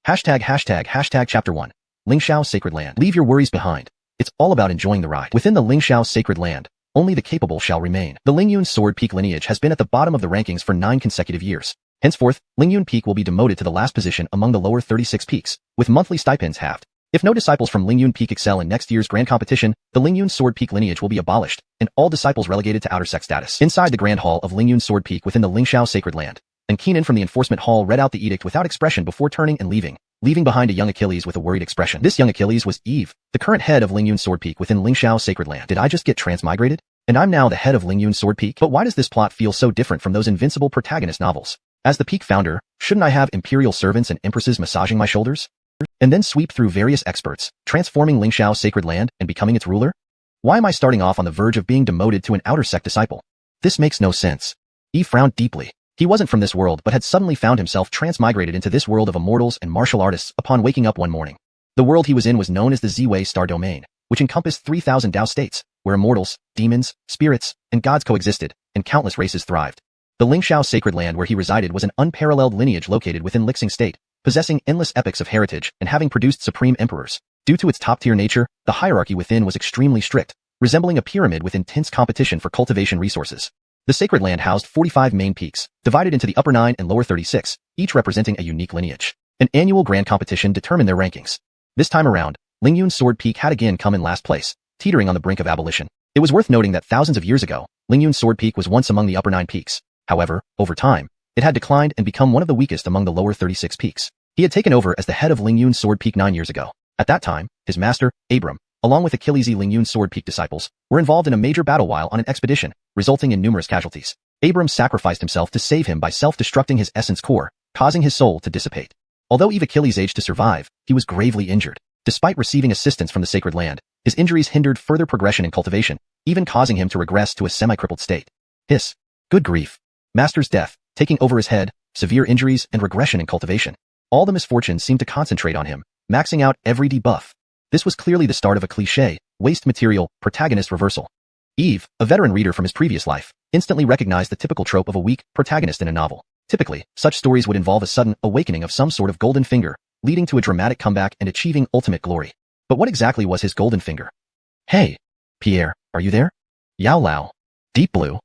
Hashtag Chapter 1. Lingxiao Sacred Land. Leave your worries behind. It's all about enjoying the ride. Within the Lingxiao Sacred Land, only the capable shall remain. The Lingyun Sword Peak lineage has been at the bottom of the rankings for 9 consecutive years. Henceforth, Lingyun Peak will be demoted to the last position among the lower 36 peaks, with monthly stipends halved. If no disciples from Lingyun Peak excel in next year's grand competition, the Lingyun Sword Peak lineage will be abolished, and all disciples relegated to outer sect status. Inside the Grand Hall of Lingyun Sword Peak within the Lingxiao Sacred Land, and Keenan from the Enforcement Hall read out the edict without expression before turning and leaving behind a young Achilles with a worried expression. This young Achilles was Eve, the current head of Lingyun Sword Peak within Lingxiao Sacred Land. Did I just get transmigrated? And I'm now the head of Lingyun Sword Peak? But why does this plot feel so different from those Invincible protagonist novels? As the Peak founder, shouldn't I have imperial servants and empresses massaging my shoulders? And then sweep through various experts, transforming Lingxiao Sacred Land and becoming its ruler? Why am I starting off on the verge of being demoted to an outer sect disciple? This makes no sense. Eve frowned deeply. He wasn't from this world but had suddenly found himself transmigrated into this world of immortals and martial artists upon waking up one morning. The world he was in was known as the Z-Wei Star Domain, which encompassed 3,000 Dao states, where immortals, demons, spirits, and gods coexisted, and countless races thrived. The Lingxiao Sacred Land where he resided was an unparalleled lineage located within Lixing State, possessing endless epics of heritage and having produced supreme emperors. Due to its top-tier nature, the hierarchy within was extremely strict, resembling a pyramid with intense competition for cultivation resources. The Sacred Land housed 45 main peaks, divided into the upper 9 and lower 36, each representing a unique lineage. An annual grand competition determined their rankings. This time around, Lingyun Sword Peak had again come in last place, teetering on the brink of abolition. It was worth noting that thousands of years ago, Lingyun Sword Peak was once among the upper 9 peaks. However, over time, it had declined and become one of the weakest among the lower 36 peaks. He had taken over as the head of Lingyun Sword Peak 9 years ago. At that time, his master, Abram, along with Achilles' Lingyun Sword Peak disciples, were involved in a major battle while on an expedition, resulting in numerous casualties. Abram sacrificed himself to save him by self-destructing his essence core, causing his soul to dissipate. Although Eve Achilles aged to survive, he was gravely injured. Despite receiving assistance from the Sacred Land, his injuries hindered further progression in cultivation, even causing him to regress to a semi-crippled state. Hiss. Good grief. Master's death, taking over his head, severe injuries, and regression in cultivation. All the misfortunes seemed to concentrate on him, maxing out every debuff. This was clearly the start of a cliché, waste material, protagonist reversal. Eve, a veteran reader from his previous life, instantly recognized the typical trope of a weak protagonist in a novel. Typically, such stories would involve a sudden awakening of some sort of golden finger, leading to a dramatic comeback and achieving ultimate glory. But what exactly was his golden finger? Hey, Pierre, are you there? Yao Lao. Deep Blue.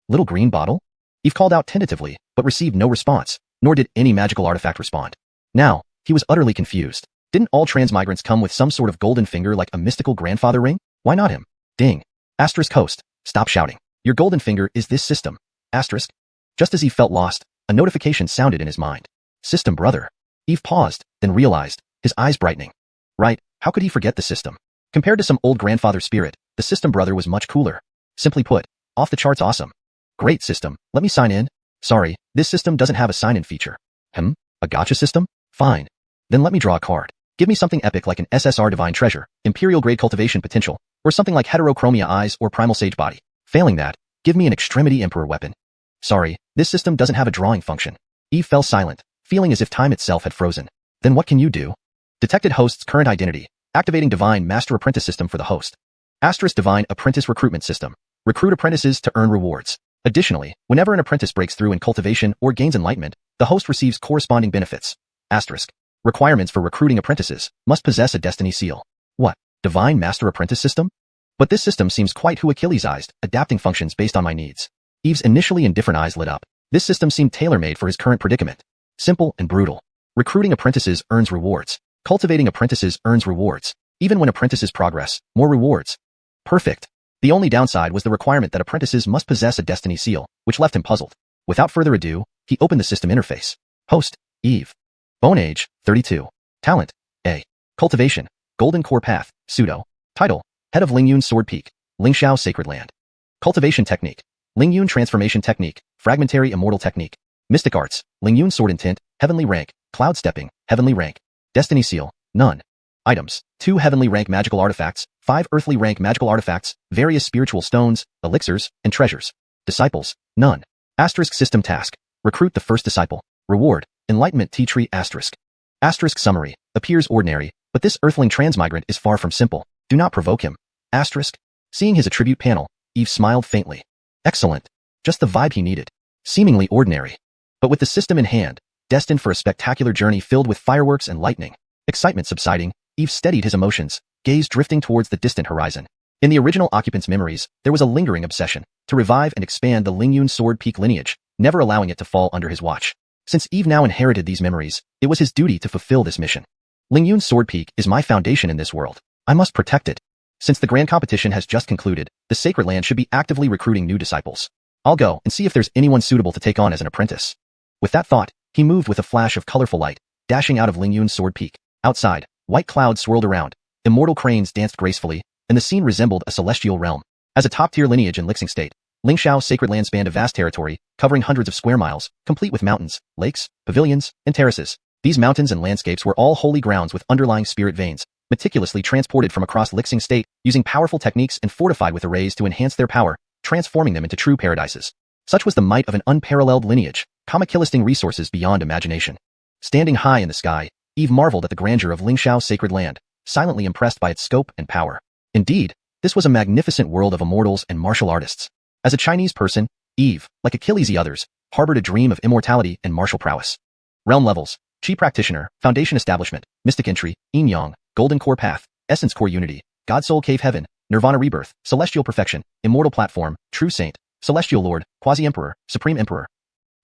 Little green bottle? Eve called out tentatively, but received no response, nor did any magical artifact respond. Now, he was utterly confused. Didn't all transmigrants come with some sort of golden finger like a mystical grandfather ring? Why not him? Ding. Asterisk host. Stop shouting. Your golden finger is this system. Asterisk. Just as Eve felt lost, a notification sounded in his mind. System brother. Eve paused, then realized, his eyes brightening. Right, how could he forget the system? Compared to some old grandfather spirit, the system brother was much cooler. Simply put, off the charts awesome. Great system, let me sign in. Sorry, this system doesn't have a sign-in feature. A gacha system? Fine. Then let me draw a card. Give me something epic like an SSR Divine Treasure, Imperial Grade Cultivation Potential, or something like Heterochromia Eyes or Primal Sage Body. Failing that, give me an Extremity Emperor weapon. Sorry, this system doesn't have a drawing function. Eve fell silent, feeling as if time itself had frozen. Then what can you do? Detected host's current identity. Activating Divine Master Apprentice System for the host. Asterisk Divine Apprentice Recruitment System. Recruit apprentices to earn rewards. Additionally, whenever an apprentice breaks through in cultivation or gains enlightenment, the host receives corresponding benefits. Asterisk. Requirements for recruiting apprentices must possess a destiny seal. What? Divine Master Apprentice System? But this system seems quite who Achilles-ized, adapting functions based on my needs. Eve's initially indifferent eyes lit up. This system seemed tailor-made for his current predicament. Simple and brutal. Recruiting apprentices earns rewards. Cultivating apprentices earns rewards. Even when apprentices progress, more rewards. Perfect. The only downside was the requirement that apprentices must possess a destiny seal, which left him puzzled. Without further ado, he opened the system interface. Host, Eve. Bone age, 32. Talent, A. Cultivation, Golden Core Path, Pseudo. Title, Head of Lingyun Sword Peak, Lingxiao Sacred Land. Cultivation Technique, Lingyun Transformation Technique, Fragmentary Immortal Technique. Mystic Arts, Lingyun Sword Intent, Heavenly Rank, Cloud Stepping, Heavenly Rank. Destiny Seal, none. Items, 2 Heavenly Rank Magical Artifacts, 5 Earthly Rank Magical Artifacts, various Spiritual Stones, Elixirs, and Treasures. Disciples, none. Asterisk System Task, Recruit the First Disciple. Reward, Enlightenment Tea Tree Asterisk. Asterisk Summary, appears ordinary, but this Earthling transmigrant is far from simple. Do not provoke him. Asterisk. Seeing his attribute panel, Eve smiled faintly. Excellent. Just the vibe he needed. Seemingly ordinary. But with the system in hand, destined for a spectacular journey filled with fireworks and lightning. Excitement subsiding, Eve steadied his emotions, gaze drifting towards the distant horizon. In the original occupant's memories, there was a lingering obsession to revive and expand the Lingyun Sword Peak lineage, never allowing it to fall under his watch. Since Eve now inherited these memories, it was his duty to fulfill this mission. Lingyun Sword Peak is my foundation in this world. I must protect it. Since the grand competition has just concluded, the Sacred Land should be actively recruiting new disciples. I'll go and see if there's anyone suitable to take on as an apprentice. With that thought, he moved with a flash of colorful light, dashing out of Lingyun Sword Peak. Outside, white clouds swirled around, immortal cranes danced gracefully, and the scene resembled a celestial realm. As a top-tier lineage in Lingxiao State, Lingxiao Sacred Land spanned a vast territory, covering hundreds of square miles, complete with mountains, lakes, pavilions, and terraces. These mountains and landscapes were all holy grounds with underlying spirit veins, meticulously transported from across Lingxiao State, using powerful techniques and fortified with arrays to enhance their power, transforming them into true paradises. Such was the might of an unparalleled lineage, listing resources beyond imagination. Standing high in the sky, Eve marveled at the grandeur of Lingxiao Sacred Land, silently impressed by its scope and power. Indeed, this was a magnificent world of immortals and martial artists. As a Chinese person, Eve, like Achilles and others, harbored a dream of immortality and martial prowess. Realm levels: Chi Practitioner, Foundation Establishment, Mystic Entry, Yin Yang, Golden Core Path, Essence Core Unity, God Soul Cave Heaven, Nirvana Rebirth, Celestial Perfection, Immortal Platform, True Saint, Celestial Lord, Quasi-Emperor, Supreme Emperor.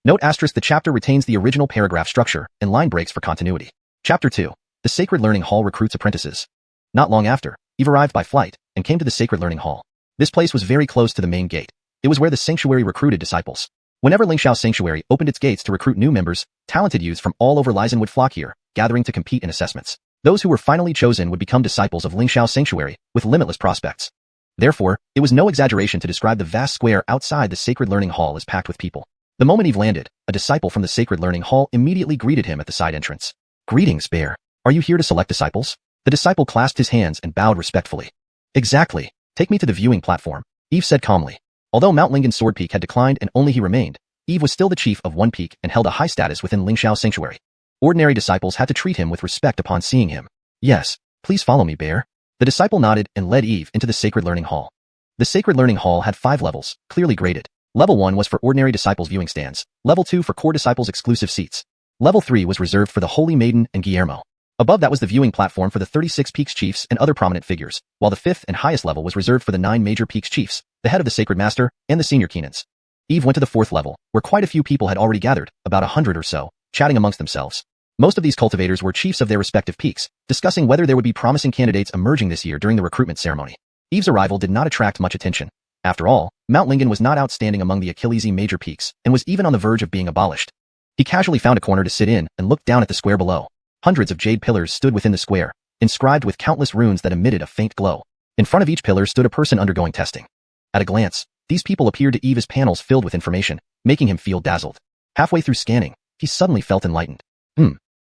Note asterisk: the chapter retains the original paragraph structure and line breaks for continuity. Chapter 2. The Sacred Learning Hall recruits apprentices. Not long after, Eve arrived by flight and came to the Sacred Learning Hall. This place was very close to the main gate. It was where the sanctuary recruited disciples. Whenever Lingxiao Sanctuary opened its gates to recruit new members, talented youths from all over Lizen would flock here, gathering to compete in assessments. Those who were finally chosen would become disciples of Lingxiao Sanctuary, with limitless prospects. Therefore, it was no exaggeration to describe the vast square outside the Sacred Learning Hall as packed with people. The moment Eve landed, a disciple from the Sacred Learning Hall immediately greeted him at the side entrance. "Greetings, Bear. Are you here to select disciples?" The disciple clasped his hands and bowed respectfully. "Exactly. Take me to the viewing platform," Eve said calmly. Although Mount Lingyun Sword Peak had declined and only he remained, Eve was still the chief of one peak and held a high status within Lingxiao Sanctuary. Ordinary disciples had to treat him with respect upon seeing him. "Yes, please follow me, Bear." The disciple nodded and led Eve into the Sacred Learning Hall. The Sacred Learning Hall had 5 levels, clearly graded. Level 1 was for ordinary disciples' viewing stands, Level 2 for core disciples' exclusive seats. Level 3 was reserved for the Holy Maiden and Guillermo. Above that was the viewing platform for the 36 Peaks Chiefs and other prominent figures, while the 5th and highest level was reserved for the 9 major Peaks Chiefs, the head of the Sacred Master, and the senior Keenans. Eve went to the 4th level, where quite a few people had already gathered, about 100 or so, chatting amongst themselves. Most of these cultivators were chiefs of their respective peaks, discussing whether there would be promising candidates emerging this year during the recruitment ceremony. Eve's arrival did not attract much attention. After all, Mount Lingyun was not outstanding among the Achilles major peaks, and was even on the verge of being abolished. He casually found a corner to sit in and looked down at the square below. Hundreds of jade pillars stood within the square, inscribed with countless runes that emitted a faint glow. In front of each pillar stood a person undergoing testing. At a glance, these people appeared to Eve as panels filled with information, making him feel dazzled. Halfway through scanning, he suddenly felt enlightened.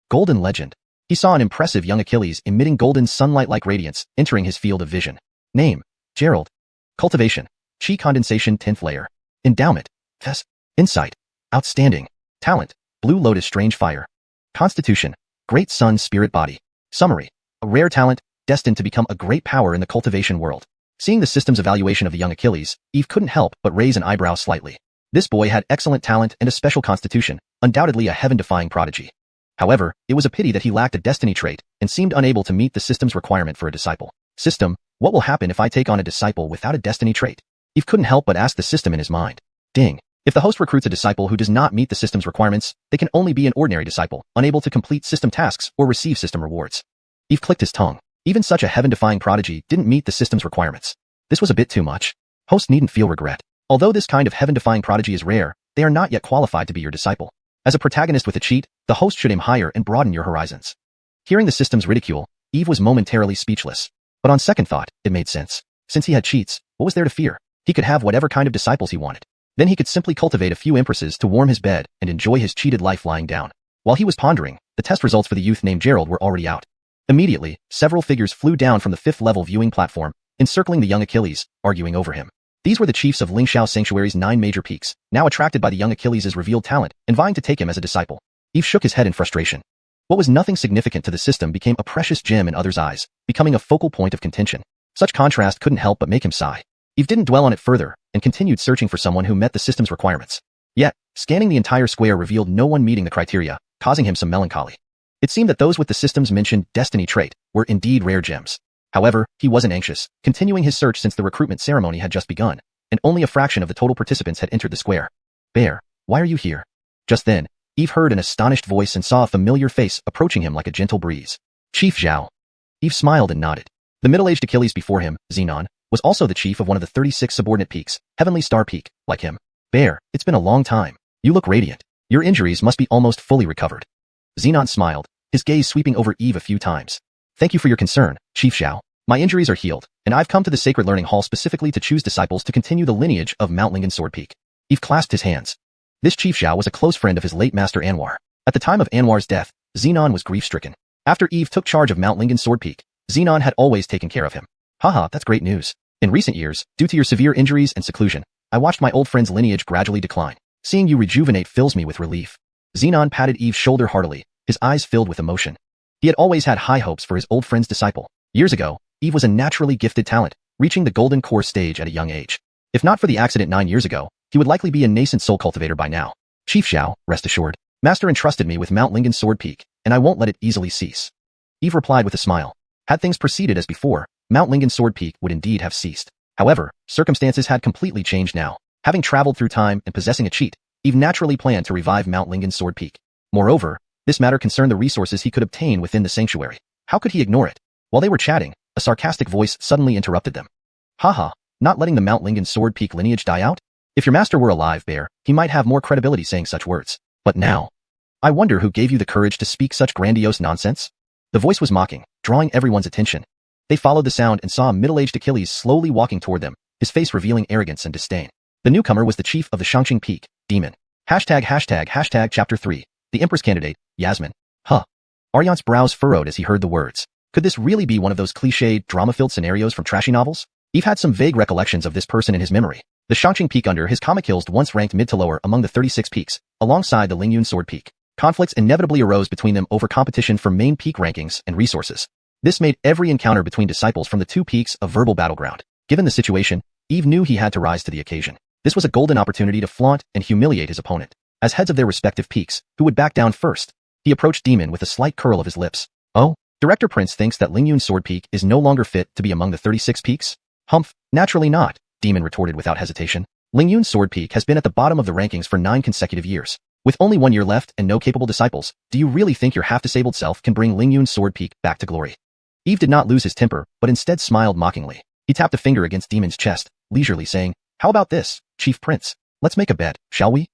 Golden legend. He saw an impressive young Achilles emitting golden sunlight-like radiance, entering his field of vision. Name: Gerald. Cultivation: Chi condensation 10th layer. Endowment: Tess. Insight: outstanding. Talent: Blue Lotus strange fire. Constitution: Great Sun spirit body. Summary: a rare talent, destined to become a great power in the cultivation world. Seeing the system's evaluation of the young Achilles, Eve couldn't help but raise an eyebrow slightly. This boy had excellent talent and a special constitution, undoubtedly a heaven-defying prodigy. However, it was a pity that he lacked a destiny trait and seemed unable to meet the system's requirement for a disciple. System: what will happen if I take on a disciple without a destiny trait? Eve couldn't help but ask the system in his mind. Ding. If the host recruits a disciple who does not meet the system's requirements, they can only be an ordinary disciple, unable to complete system tasks or receive system rewards. Eve clicked his tongue. Even such a heaven-defying prodigy didn't meet the system's requirements. This was a bit too much. Host needn't feel regret. Although this kind of heaven-defying prodigy is rare, they are not yet qualified to be your disciple. As a protagonist with a cheat, the host should aim higher and broaden your horizons. Hearing the system's ridicule, Eve was momentarily speechless. But on second thought, it made sense. Since he had cheats, what was there to fear? He could have whatever kind of disciples he wanted. Then he could simply cultivate a few empresses to warm his bed and enjoy his cheated life lying down. While he was pondering, the test results for the youth named Gerald were already out. Immediately, several figures flew down from the 5th level viewing platform, encircling the young Achilles, arguing over him. These were the chiefs of Lingxiao Sanctuary's 9 major peaks, now attracted by the young Achilles' revealed talent and vying to take him as a disciple. Eve shook his head in frustration. What was nothing significant to the system became a precious gem in others' eyes, becoming a focal point of contention. Such contrast couldn't help but make him sigh. Eve didn't dwell on it further, and continued searching for someone who met the system's requirements. Yet, scanning the entire square revealed no one meeting the criteria, causing him some melancholy. It seemed that those with the system's mentioned destiny trait were indeed rare gems. However, he wasn't anxious, continuing his search since the recruitment ceremony had just begun, and only a fraction of the total participants had entered the square. Bear, why are you here? Just then, Eve heard an astonished voice and saw a familiar face approaching him like a gentle breeze. Chief Zhao. Eve smiled and nodded. The middle-aged Achilles before him, Xenon, was also the chief of one of the 36 subordinate peaks, Heavenly Star Peak, like him. Bear, it's been a long time. You look radiant. Your injuries must be almost fully recovered. Xenon smiled, his gaze sweeping over Eve a few times. Thank you for your concern, Chief Zhao. My injuries are healed, and I've come to the Sacred Learning Hall specifically to choose disciples to continue the lineage of Mount Lingon Sword Peak. Eve clasped his hands. This Chief Zhao was a close friend of his late master Anwar. At the time of Anwar's death, Xenon was grief-stricken. After Eve took charge of Mount Lingon Sword Peak, Xenon had always taken care of him. Haha, that's great news. In recent years, due to your severe injuries and seclusion, I watched my old friend's lineage gradually decline. Seeing you rejuvenate fills me with relief. Xenon patted Eve's shoulder heartily, his eyes filled with emotion. He had always had high hopes for his old friend's disciple. Years ago, Eve was a naturally gifted talent, reaching the golden core stage at a young age. If not for the accident 9 years ago, he would likely be a nascent soul cultivator by now. Chief Zhao, rest assured, Master entrusted me with Mount Lingon Sword Peak, and I won't let it easily cease. Eve replied with a smile. Had things proceeded as before, Mount Lingon Sword Peak would indeed have ceased. However, circumstances had completely changed now. Having traveled through time and possessing a cheat, Eve naturally planned to revive Mount Lingon Sword Peak. Moreover, this matter concerned the resources he could obtain within the sanctuary. How could he ignore it? While they were chatting, a sarcastic voice suddenly interrupted them. Haha, not letting the Mount Lingon Sword Peak lineage die out? If your master were alive, Bear, he might have more credibility saying such words. But now, I wonder who gave you the courage to speak such grandiose nonsense? The voice was mocking, drawing everyone's attention. They followed the sound and saw a middle-aged Achilles slowly walking toward them, his face revealing arrogance and disdain. The newcomer was the chief of the Xianxia Peak, Demon. ##### Chapter 3, the Empress candidate, Yasmin. Huh. Aryant's brows furrowed as he heard the words. Could this really be one of those cliched, drama-filled scenarios from trashy novels? Eve had some vague recollections of this person in his memory. The Xianxia Peak under his comic hills once ranked mid to lower among the 36 peaks, alongside the Lingyun Sword Peak. Conflicts inevitably arose between them over competition for main peak rankings and resources. This made every encounter between disciples from the two peaks a verbal battleground. Given the situation, Eve knew he had to rise to the occasion. This was a golden opportunity to flaunt and humiliate his opponent. As heads of their respective peaks, who would back down first? He approached Demon with a slight curl of his lips. Oh? Director Prince thinks that Lingyun Sword Peak is no longer fit to be among the 36 peaks? Humph, naturally not, Demon retorted without hesitation. Lingyun Sword Peak has been at the bottom of the rankings for 9 consecutive years. With only 1 year left and no capable disciples, do you really think your half-disabled self can bring Lingyun Sword Peak back to glory? Eve did not lose his temper, but instead smiled mockingly. He tapped a finger against Demon's chest, leisurely saying, How about this, Chief Prince? Let's make a bet, shall we?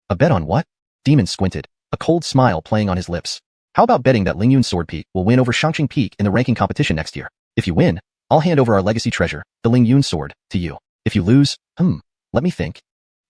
A bet on what? Demon squinted, a cold smile playing on his lips. How about betting that Lingyun Sword Peak will win over Xianxia Peak in the ranking competition next year? If you win, I'll hand over our legacy treasure, the Lingyun Sword, to you. If you lose, let me think.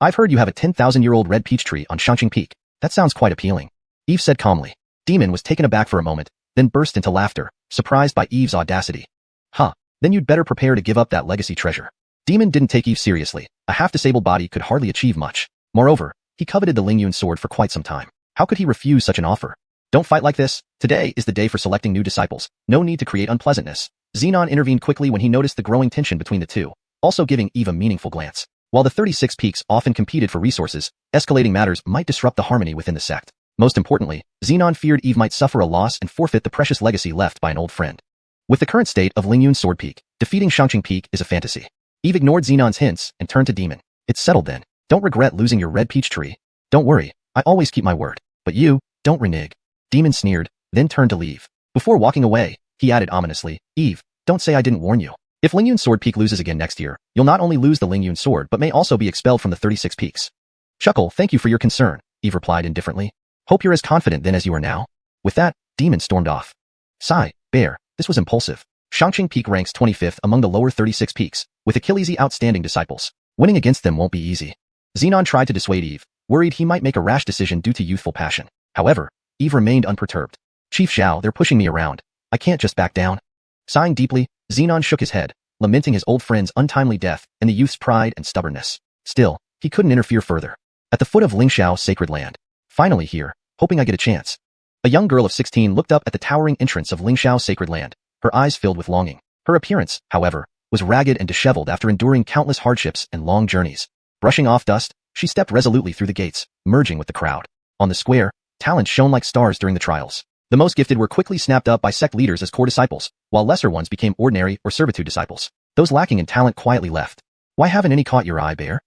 I've heard you have a 10,000-year-old red peach tree on Xianxia Peak. That sounds quite appealing. Eve said calmly. Demon was taken aback for a moment, then burst into laughter, surprised by Eve's audacity. Huh, then you'd better prepare to give up that legacy treasure. Demon didn't take Eve seriously. A half-disabled body could hardly achieve much. Moreover, he coveted the Lingyun sword for quite some time. How could he refuse such an offer? Don't fight like this. Today is the day for selecting new disciples. No need to create unpleasantness. Xenon intervened quickly when he noticed the growing tension between the two, also giving Eve a meaningful glance. While the 36 peaks often competed for resources, escalating matters might disrupt the harmony within the sect. Most importantly, Xenon feared Eve might suffer a loss and forfeit the precious legacy left by an old friend. With the current state of Lingyun Sword Peak, defeating Xianxia Peak is a fantasy. Eve ignored Xenon's hints and turned to Demon. It's settled then. Don't regret losing your red peach tree. Don't worry, I always keep my word. But you, don't renege. Demon sneered, then turned to leave. Before walking away, he added ominously, Eve, don't say I didn't warn you. If Lingyun Sword Peak loses again next year, you'll not only lose the Lingyun Sword but may also be expelled from the 36 peaks. Chuckle, thank you for your concern, Eve replied indifferently. Hope you're as confident then as you are now. With that, Demon stormed off. Sigh, Bear, this was impulsive. Xianxia Peak ranks 25th among the lower 36 peaks, with Achilles' outstanding disciples. Winning against them won't be easy. Xenon tried to dissuade Eve, worried he might make a rash decision due to youthful passion. However, Eve remained unperturbed. Chief Zhao, they're pushing me around. I can't just back down. Sighing deeply, Xenon shook his head, lamenting his old friend's untimely death and the youth's pride and stubbornness. Still, he couldn't interfere further. At the foot of Lingxiao sacred land. Finally here, hoping I get a chance. A young girl of 16 looked up at the towering entrance of Lingxiao sacred land, her eyes filled with longing. Her appearance, however, was ragged and disheveled after enduring countless hardships and long journeys. Brushing off dust, she stepped resolutely through the gates, merging with the crowd. On the square, Talents shone like stars during the trials. The most gifted were quickly snapped up by sect leaders as core disciples, while lesser ones became ordinary or servitude disciples. Those lacking in talent quietly left. Why haven't any caught your eye, Bear?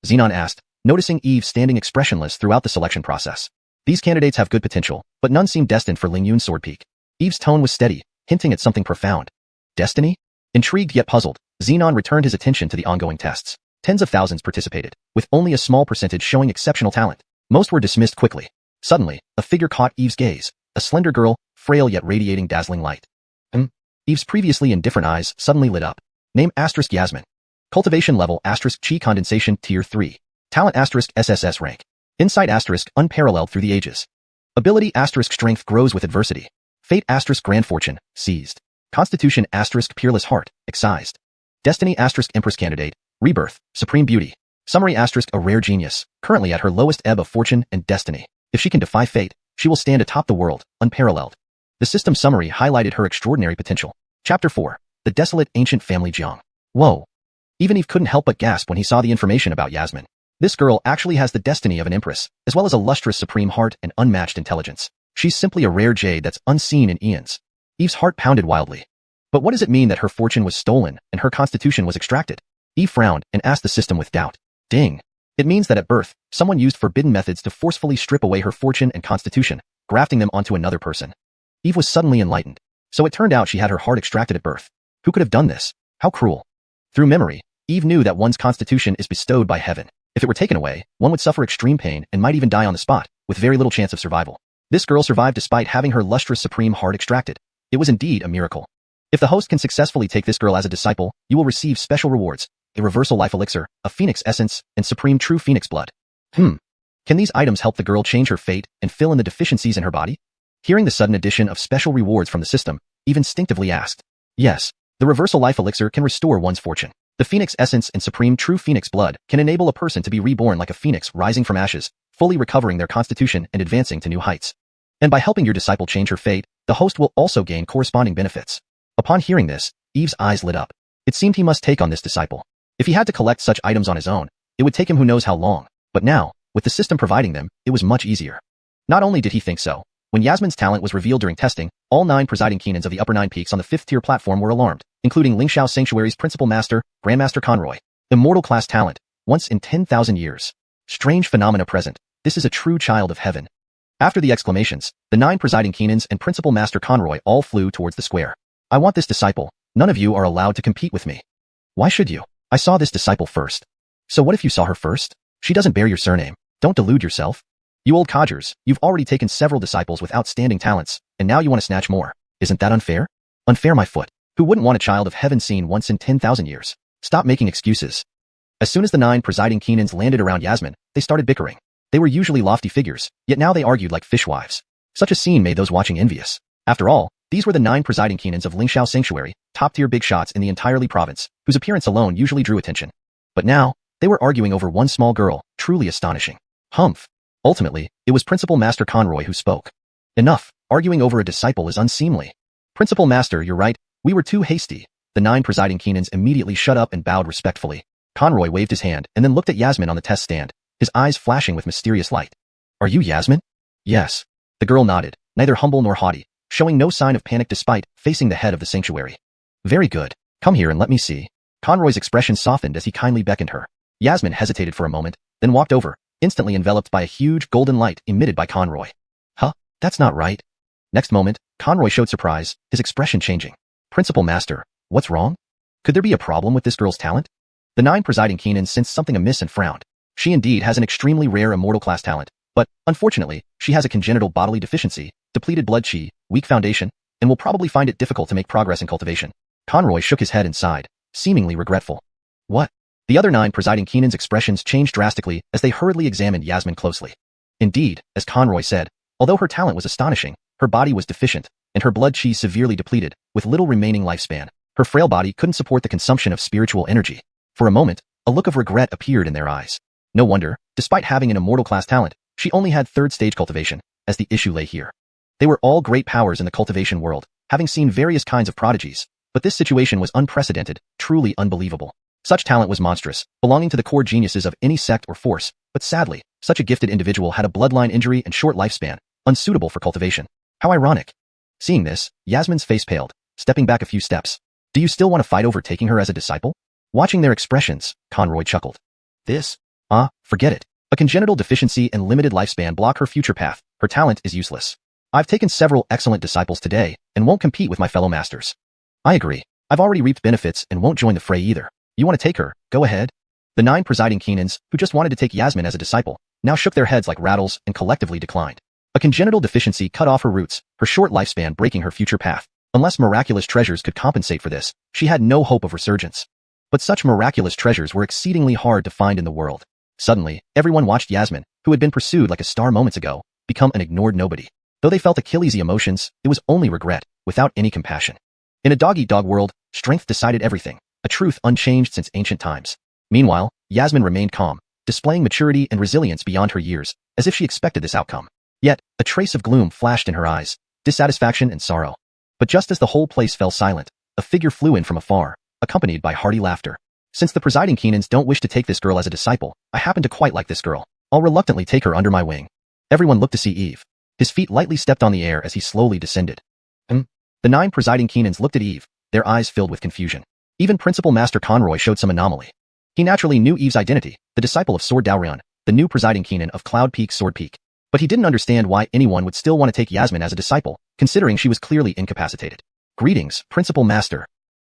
Xenon asked, noticing Eve standing expressionless throughout the selection process. These candidates have good potential, but none seem destined for Lingyun's sword peak. Eve's tone was steady, hinting at something profound. Destiny? Intrigued yet puzzled, Xenon returned his attention to the ongoing tests. Tens of thousands participated, with only a small percentage showing exceptional talent. Most were dismissed quickly. Suddenly, a figure caught Eve's gaze, a slender girl, frail yet radiating dazzling light. Eve's previously indifferent eyes suddenly lit up. Name * Yasmin. Cultivation level * Chi condensation tier 3. Talent * SSS rank. Insight * unparalleled through the ages. Ability * strength grows with adversity. Fate * grand fortune, seized. Constitution * peerless heart, excised. Destiny * Empress candidate, rebirth, supreme beauty. Summary * a rare genius, currently at her lowest ebb of fortune and destiny. If she can defy fate, she will stand atop the world, unparalleled. The system summary highlighted her extraordinary potential. Chapter 4. The Desolate Ancient Family Jiang. Whoa. Even Eve couldn't help but gasp when he saw the information about Yasmin. This girl actually has the destiny of an empress, as well as a lustrous supreme heart and unmatched intelligence. She's simply a rare jade that's unseen in eons. Eve's heart pounded wildly. But what does it mean that her fortune was stolen and her constitution was extracted? Eve frowned and asked the system with doubt. Ding. It means that at birth, someone used forbidden methods to forcefully strip away her fortune and constitution, grafting them onto another person. Eve was suddenly enlightened. So it turned out she had her heart extracted at birth. Who could have done this? How cruel. Through memory, Eve knew that one's constitution is bestowed by heaven. If it were taken away, one would suffer extreme pain and might even die on the spot, with very little chance of survival. This girl survived despite having her lustrous supreme heart extracted. It was indeed a miracle. If the host can successfully take this girl as a disciple, you will receive special rewards, a reversal life elixir, a phoenix essence, and supreme true phoenix blood. Can these items help the girl change her fate and fill in the deficiencies in her body? Hearing the sudden addition of special rewards from the system, Eve instinctively asked. Yes, the reversal life elixir can restore one's fortune. The phoenix essence and supreme true phoenix blood can enable a person to be reborn like a phoenix rising from ashes, fully recovering their constitution and advancing to new heights. And by helping your disciple change her fate, the host will also gain corresponding benefits. Upon hearing this, Eve's eyes lit up. It seemed he must take on this disciple. If he had to collect such items on his own, it would take him who knows how long. But now, with the system providing them, it was much easier. Not only did he think so, when Yasmin's talent was revealed during testing, all 9 presiding Keenans of the upper 9 peaks on the 5th tier platform were alarmed, including Lingxiao Sanctuary's Principal Master, Grandmaster Conroy. Immortal class talent, once in 10,000 years. Strange phenomena present. This is a true child of heaven. After the exclamations, the 9 presiding Keenans and Principal Master Conroy all flew towards the square. I want this disciple. None of you are allowed to compete with me. Why should you? I saw this disciple first. So what if you saw her first? She doesn't bear your surname. Don't delude yourself. You old codgers, you've already taken several disciples with outstanding talents, and now you want to snatch more. Isn't that unfair? Unfair, my foot. Who wouldn't want a child of heaven seen once in 10,000 years? Stop making excuses. As soon as the 9 presiding Keenans landed around Yasmin, they started bickering. They were usually lofty figures, yet now they argued like fishwives. Such a scene made those watching envious. After all, these were the 9 presiding Keenans of Lingxiao Sanctuary, top-tier big shots in the entirely province, whose appearance alone usually drew attention. But now, they were arguing over one small girl, truly astonishing. Humph. Ultimately, it was Principal Master Conroy who spoke. Enough, arguing over a disciple is unseemly. Principal Master, you're right, we were too hasty. The 9 presiding Keenans immediately shut up and bowed respectfully. Conroy waved his hand and then looked at Yasmin on the test stand, his eyes flashing with mysterious light. Are you Yasmin? Yes. The girl nodded, neither humble nor haughty, showing no sign of panic despite facing the head of the sanctuary. Very good. Come here and let me see. Conroy's expression softened as he kindly beckoned her. Yasmin hesitated for a moment, then walked over, instantly enveloped by a huge golden light emitted by Conroy. Huh? That's not right. Next moment, Conroy showed surprise, his expression changing. Principal Master, what's wrong? Could there be a problem with this girl's talent? The 9 presiding Keenans sensed something amiss and frowned. She indeed has an extremely rare immortal class talent, but, unfortunately, she has a congenital bodily deficiency, depleted blood chi, weak foundation, and will probably find it difficult to make progress in cultivation. Conroy shook his head and sighed, seemingly regretful. What? The other 9 presiding Keenans' expressions changed drastically as they hurriedly examined Yasmin closely. Indeed, as Conroy said, although her talent was astonishing, her body was deficient, and her blood chi severely depleted, with little remaining lifespan. Her frail body couldn't support the consumption of spiritual energy. For a moment, a look of regret appeared in their eyes. No wonder, despite having an immortal class talent, she only had 3rd stage cultivation, as the issue lay here. They were all great powers in the cultivation world, having seen various kinds of prodigies, but this situation was unprecedented, truly unbelievable. Such talent was monstrous, belonging to the core geniuses of any sect or force, but sadly, such a gifted individual had a bloodline injury and short lifespan, unsuitable for cultivation. How ironic. Seeing this, Yasmin's face paled, stepping back a few steps. Do you still want to fight over taking her as a disciple? Watching their expressions, Conroy chuckled. This? Forget it. A congenital deficiency and limited lifespan block her future path. Her talent is useless. I've taken several excellent disciples today and won't compete with my fellow masters. I agree. I've already reaped benefits and won't join the fray either. You want to take her? Go ahead. The 9 presiding Keenans, who just wanted to take Yasmin as a disciple, now shook their heads like rattles and collectively declined. A congenital deficiency cut off her roots, her short lifespan breaking her future path. Unless miraculous treasures could compensate for this, she had no hope of resurgence. But such miraculous treasures were exceedingly hard to find in the world. Suddenly, everyone watched Yasmin, who had been pursued like a star moments ago, become an ignored nobody. Though they felt Achilles' emotions, it was only regret, without any compassion. In a dog-eat-dog world, strength decided everything, a truth unchanged since ancient times. Meanwhile, Yasmin remained calm, displaying maturity and resilience beyond her years, as if she expected this outcome. Yet, a trace of gloom flashed in her eyes, dissatisfaction and sorrow. But just as the whole place fell silent, a figure flew in from afar, accompanied by hearty laughter. Since the presiding Keenans don't wish to take this girl as a disciple, I happen to quite like this girl. I'll reluctantly take her under my wing. Everyone looked to see Eve. His feet lightly stepped on the air as he slowly descended. The 9 presiding Keenans looked at Eve, their eyes filled with confusion. Even Principal Master Conroy showed some anomaly. He naturally knew Eve's identity, the disciple of Sword Daorian, the new presiding Keenan of Cloud Peak Sword Peak. But he didn't understand why anyone would still want to take Yasmin as a disciple, considering she was clearly incapacitated. Greetings, Principal Master.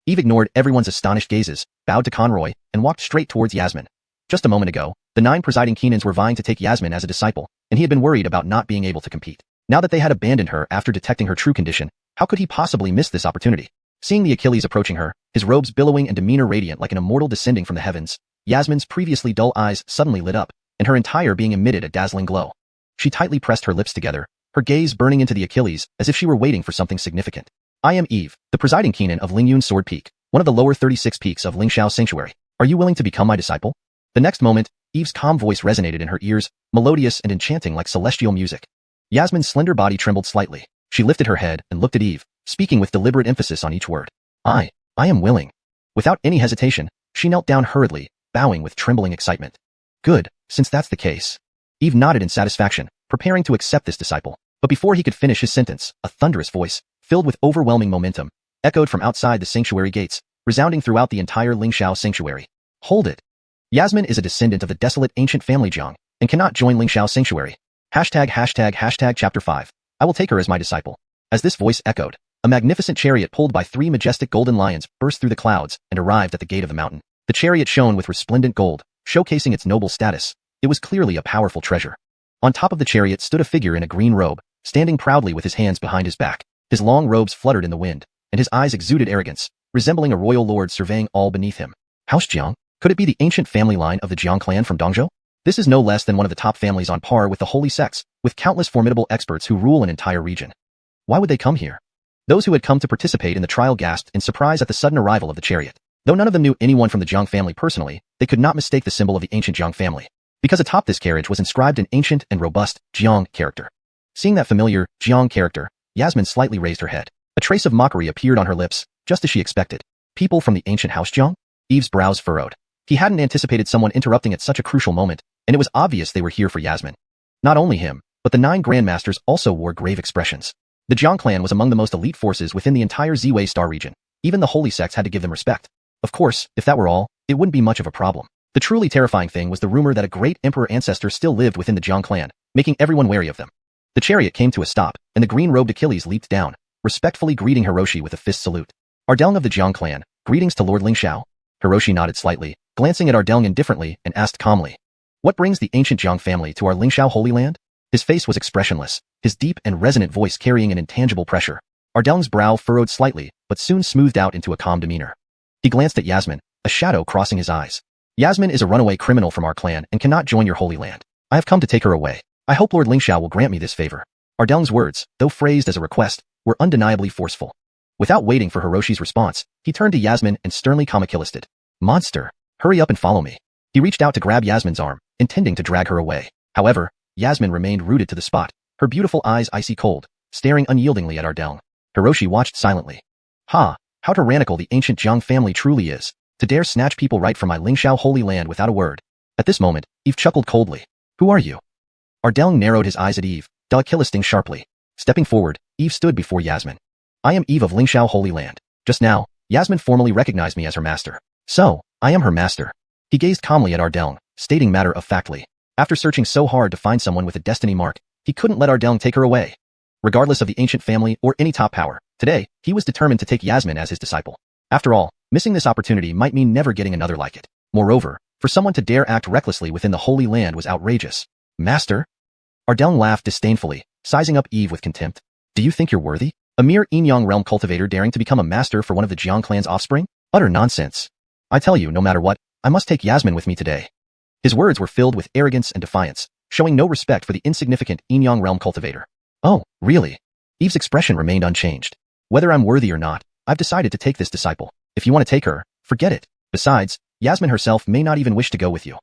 Eve ignored everyone's astonished gazes, bowed to Conroy, and walked straight towards Yasmin. Just a moment ago, the 9 presiding Keenans were vying to take Yasmin as a disciple, and he had been worried about not being able to compete. Now that they had abandoned her after detecting her true condition, how could he possibly miss this opportunity? Seeing the Achilles approaching her, his robes billowing and demeanor radiant like an immortal descending from the heavens, Yasmin's previously dull eyes suddenly lit up, and her entire being emitted a dazzling glow. She tightly pressed her lips together, her gaze burning into the Achilles as if she were waiting for something significant. I am Eve, the presiding Keenan of Lingyun Sword Peak, one of the lower 36 peaks of Lingxiao Sanctuary. Are you willing to become my disciple? The next moment, Eve's calm voice resonated in her ears, melodious and enchanting like celestial music. Yasmin's slender body trembled slightly. She lifted her head and looked at Eve, speaking with deliberate emphasis on each word. I am willing. Without any hesitation, she knelt down hurriedly, bowing with trembling excitement. Good, since that's the case. Eve nodded in satisfaction, preparing to accept this disciple. But before he could finish his sentence, a thunderous voice, filled with overwhelming momentum, echoed from outside the sanctuary gates, resounding throughout the entire Lingxiao sanctuary. Hold it. Yasmin is a descendant of the desolate ancient family Jiang, and cannot join Lingxiao sanctuary. ##### Chapter 5. I will take her as my disciple. As this voice echoed, a magnificent chariot pulled by 3 majestic golden lions burst through the clouds and arrived at the gate of the mountain. The chariot shone with resplendent gold, showcasing its noble status. It was clearly a powerful treasure. On top of the chariot stood a figure in a green robe, standing proudly with his hands behind his back. His long robes fluttered in the wind, and his eyes exuded arrogance, resembling a royal lord surveying all beneath him. House Jiang? Could it be the ancient family line of the Jiang clan from Dongzhou? This is no less than one of the top families on par with the holy sects, with countless formidable experts who rule an entire region. Why would they come here? Those who had come to participate in the trial gasped in surprise at the sudden arrival of the chariot. Though none of them knew anyone from the Jiang family personally, they could not mistake the symbol of the ancient Jiang family, because atop this carriage was inscribed an ancient and robust Jiang character. Seeing that familiar Jiang character, Yasmin slightly raised her head. A trace of mockery appeared on her lips, just as she expected. People from the ancient house Jiang? Eve's brows furrowed. He hadn't anticipated someone interrupting at such a crucial moment, and it was obvious they were here for Yasmin. Not only him, but the 9 grandmasters also wore grave expressions. The Jiang clan was among the most elite forces within the entire Ziwei Star region. Even the holy sects had to give them respect. Of course, if that were all, it wouldn't be much of a problem. The truly terrifying thing was the rumor that a great emperor ancestor still lived within the Jiang clan, making everyone wary of them. The chariot came to a stop, and the green-robed Achilles leaped down, respectfully greeting Hiroshi with a fist salute. Ardelng of the Jiang clan, greetings to Lord Lingxiao. Hiroshi nodded slightly, glancing at Ardelng indifferently, and asked calmly, what brings the ancient Jiang family to our Lingxiao Holy Land? His face was expressionless, his deep and resonant voice carrying an intangible pressure. Ardelng's brow furrowed slightly, but soon smoothed out into a calm demeanor. He glanced at Yasmin, a shadow crossing his eyes. Yasmin is a runaway criminal from our clan and cannot join your holy land. I have come to take her away. I hope Lord Lingxiao will grant me this favor. Ardelng's words, though phrased as a request, were undeniably forceful. Without waiting for Hiroshi's response, he turned to Yasmin and sternly kamakilisted. Monster, hurry up and follow me. He reached out to grab Yasmin's arm, intending to drag her away. However, Yasmin remained rooted to the spot, her beautiful eyes icy cold, staring unyieldingly at Ardelng. Hiroshi watched silently. How tyrannical the ancient Jiang family truly is, to dare snatch people right from my Lingxiao holy land without a word. At this moment, Eve chuckled coldly. Who are you? Ardelng narrowed his eyes at Eve, the Achilles sting sharply. Stepping forward, Eve stood before Yasmin. I am Eve of Lingxiao Holy Land. Just now, Yasmin formally recognized me as her master. So, I am her master. He gazed calmly at Ardeng, stating matter-of-factly. After searching so hard to find someone with a destiny mark, he couldn't let Ardeng take her away. Regardless of the ancient family or any top power, today, he was determined to take Yasmin as his disciple. After all, missing this opportunity might mean never getting another like it. Moreover, for someone to dare act recklessly within the Holy Land was outrageous. Master? Ardeng laughed disdainfully, sizing up Eve with contempt. Do you think you're worthy? A mere Yin-Yang realm cultivator daring to become a master for one of the Jiang clan's offspring? Utter nonsense. I tell you, no matter what, I must take Yasmin with me today. His words were filled with arrogance and defiance, showing no respect for the insignificant Yin-Yang realm cultivator. Oh, really? Eve's expression remained unchanged. Whether I'm worthy or not, I've decided to take this disciple. If you want to take her, forget it. Besides, Yasmin herself may not even wish to go with you.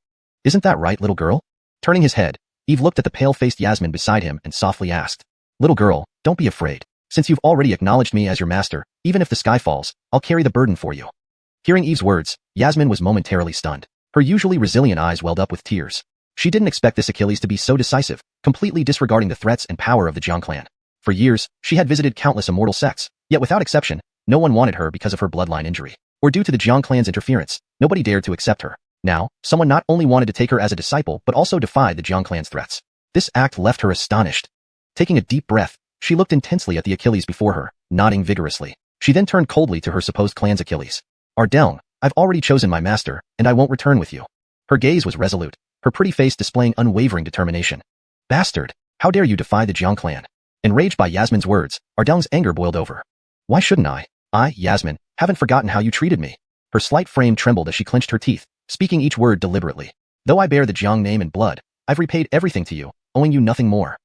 Isn't that right, little girl? Turning his head, Eve looked at the pale-faced Yasmin beside him and softly asked, Little girl, don't be afraid. Since you've already acknowledged me as your master, even if the sky falls, I'll carry the burden for you. Hearing Eve's words, Yasmin was momentarily stunned. Her usually resilient eyes welled up with tears. She didn't expect this Achilles to be so decisive, completely disregarding the threats and power of the Jiang clan. For years, she had visited countless immortal sects, yet without exception, no one wanted her because of her bloodline injury. Or due to the Jiang clan's interference, nobody dared to accept her. Now, someone not only wanted to take her as a disciple but also defied the Jiang clan's threats. This act left her astonished. Taking a deep breath, she looked intensely at the Achilles before her, nodding vigorously. She then turned coldly to her supposed clan's Achilles. Ardeng, I've already chosen my master, and I won't return with you. Her gaze was resolute, her pretty face displaying unwavering determination. Bastard, how dare you defy the Jiang clan? Enraged by Yasmin's words, Ardeng's anger boiled over. Why shouldn't I? I, Yasmin, haven't forgotten how you treated me. Her slight frame trembled as she clenched her teeth, speaking each word deliberately. Though I bear the Jiang name and blood, I've repaid everything to you, owing you nothing more.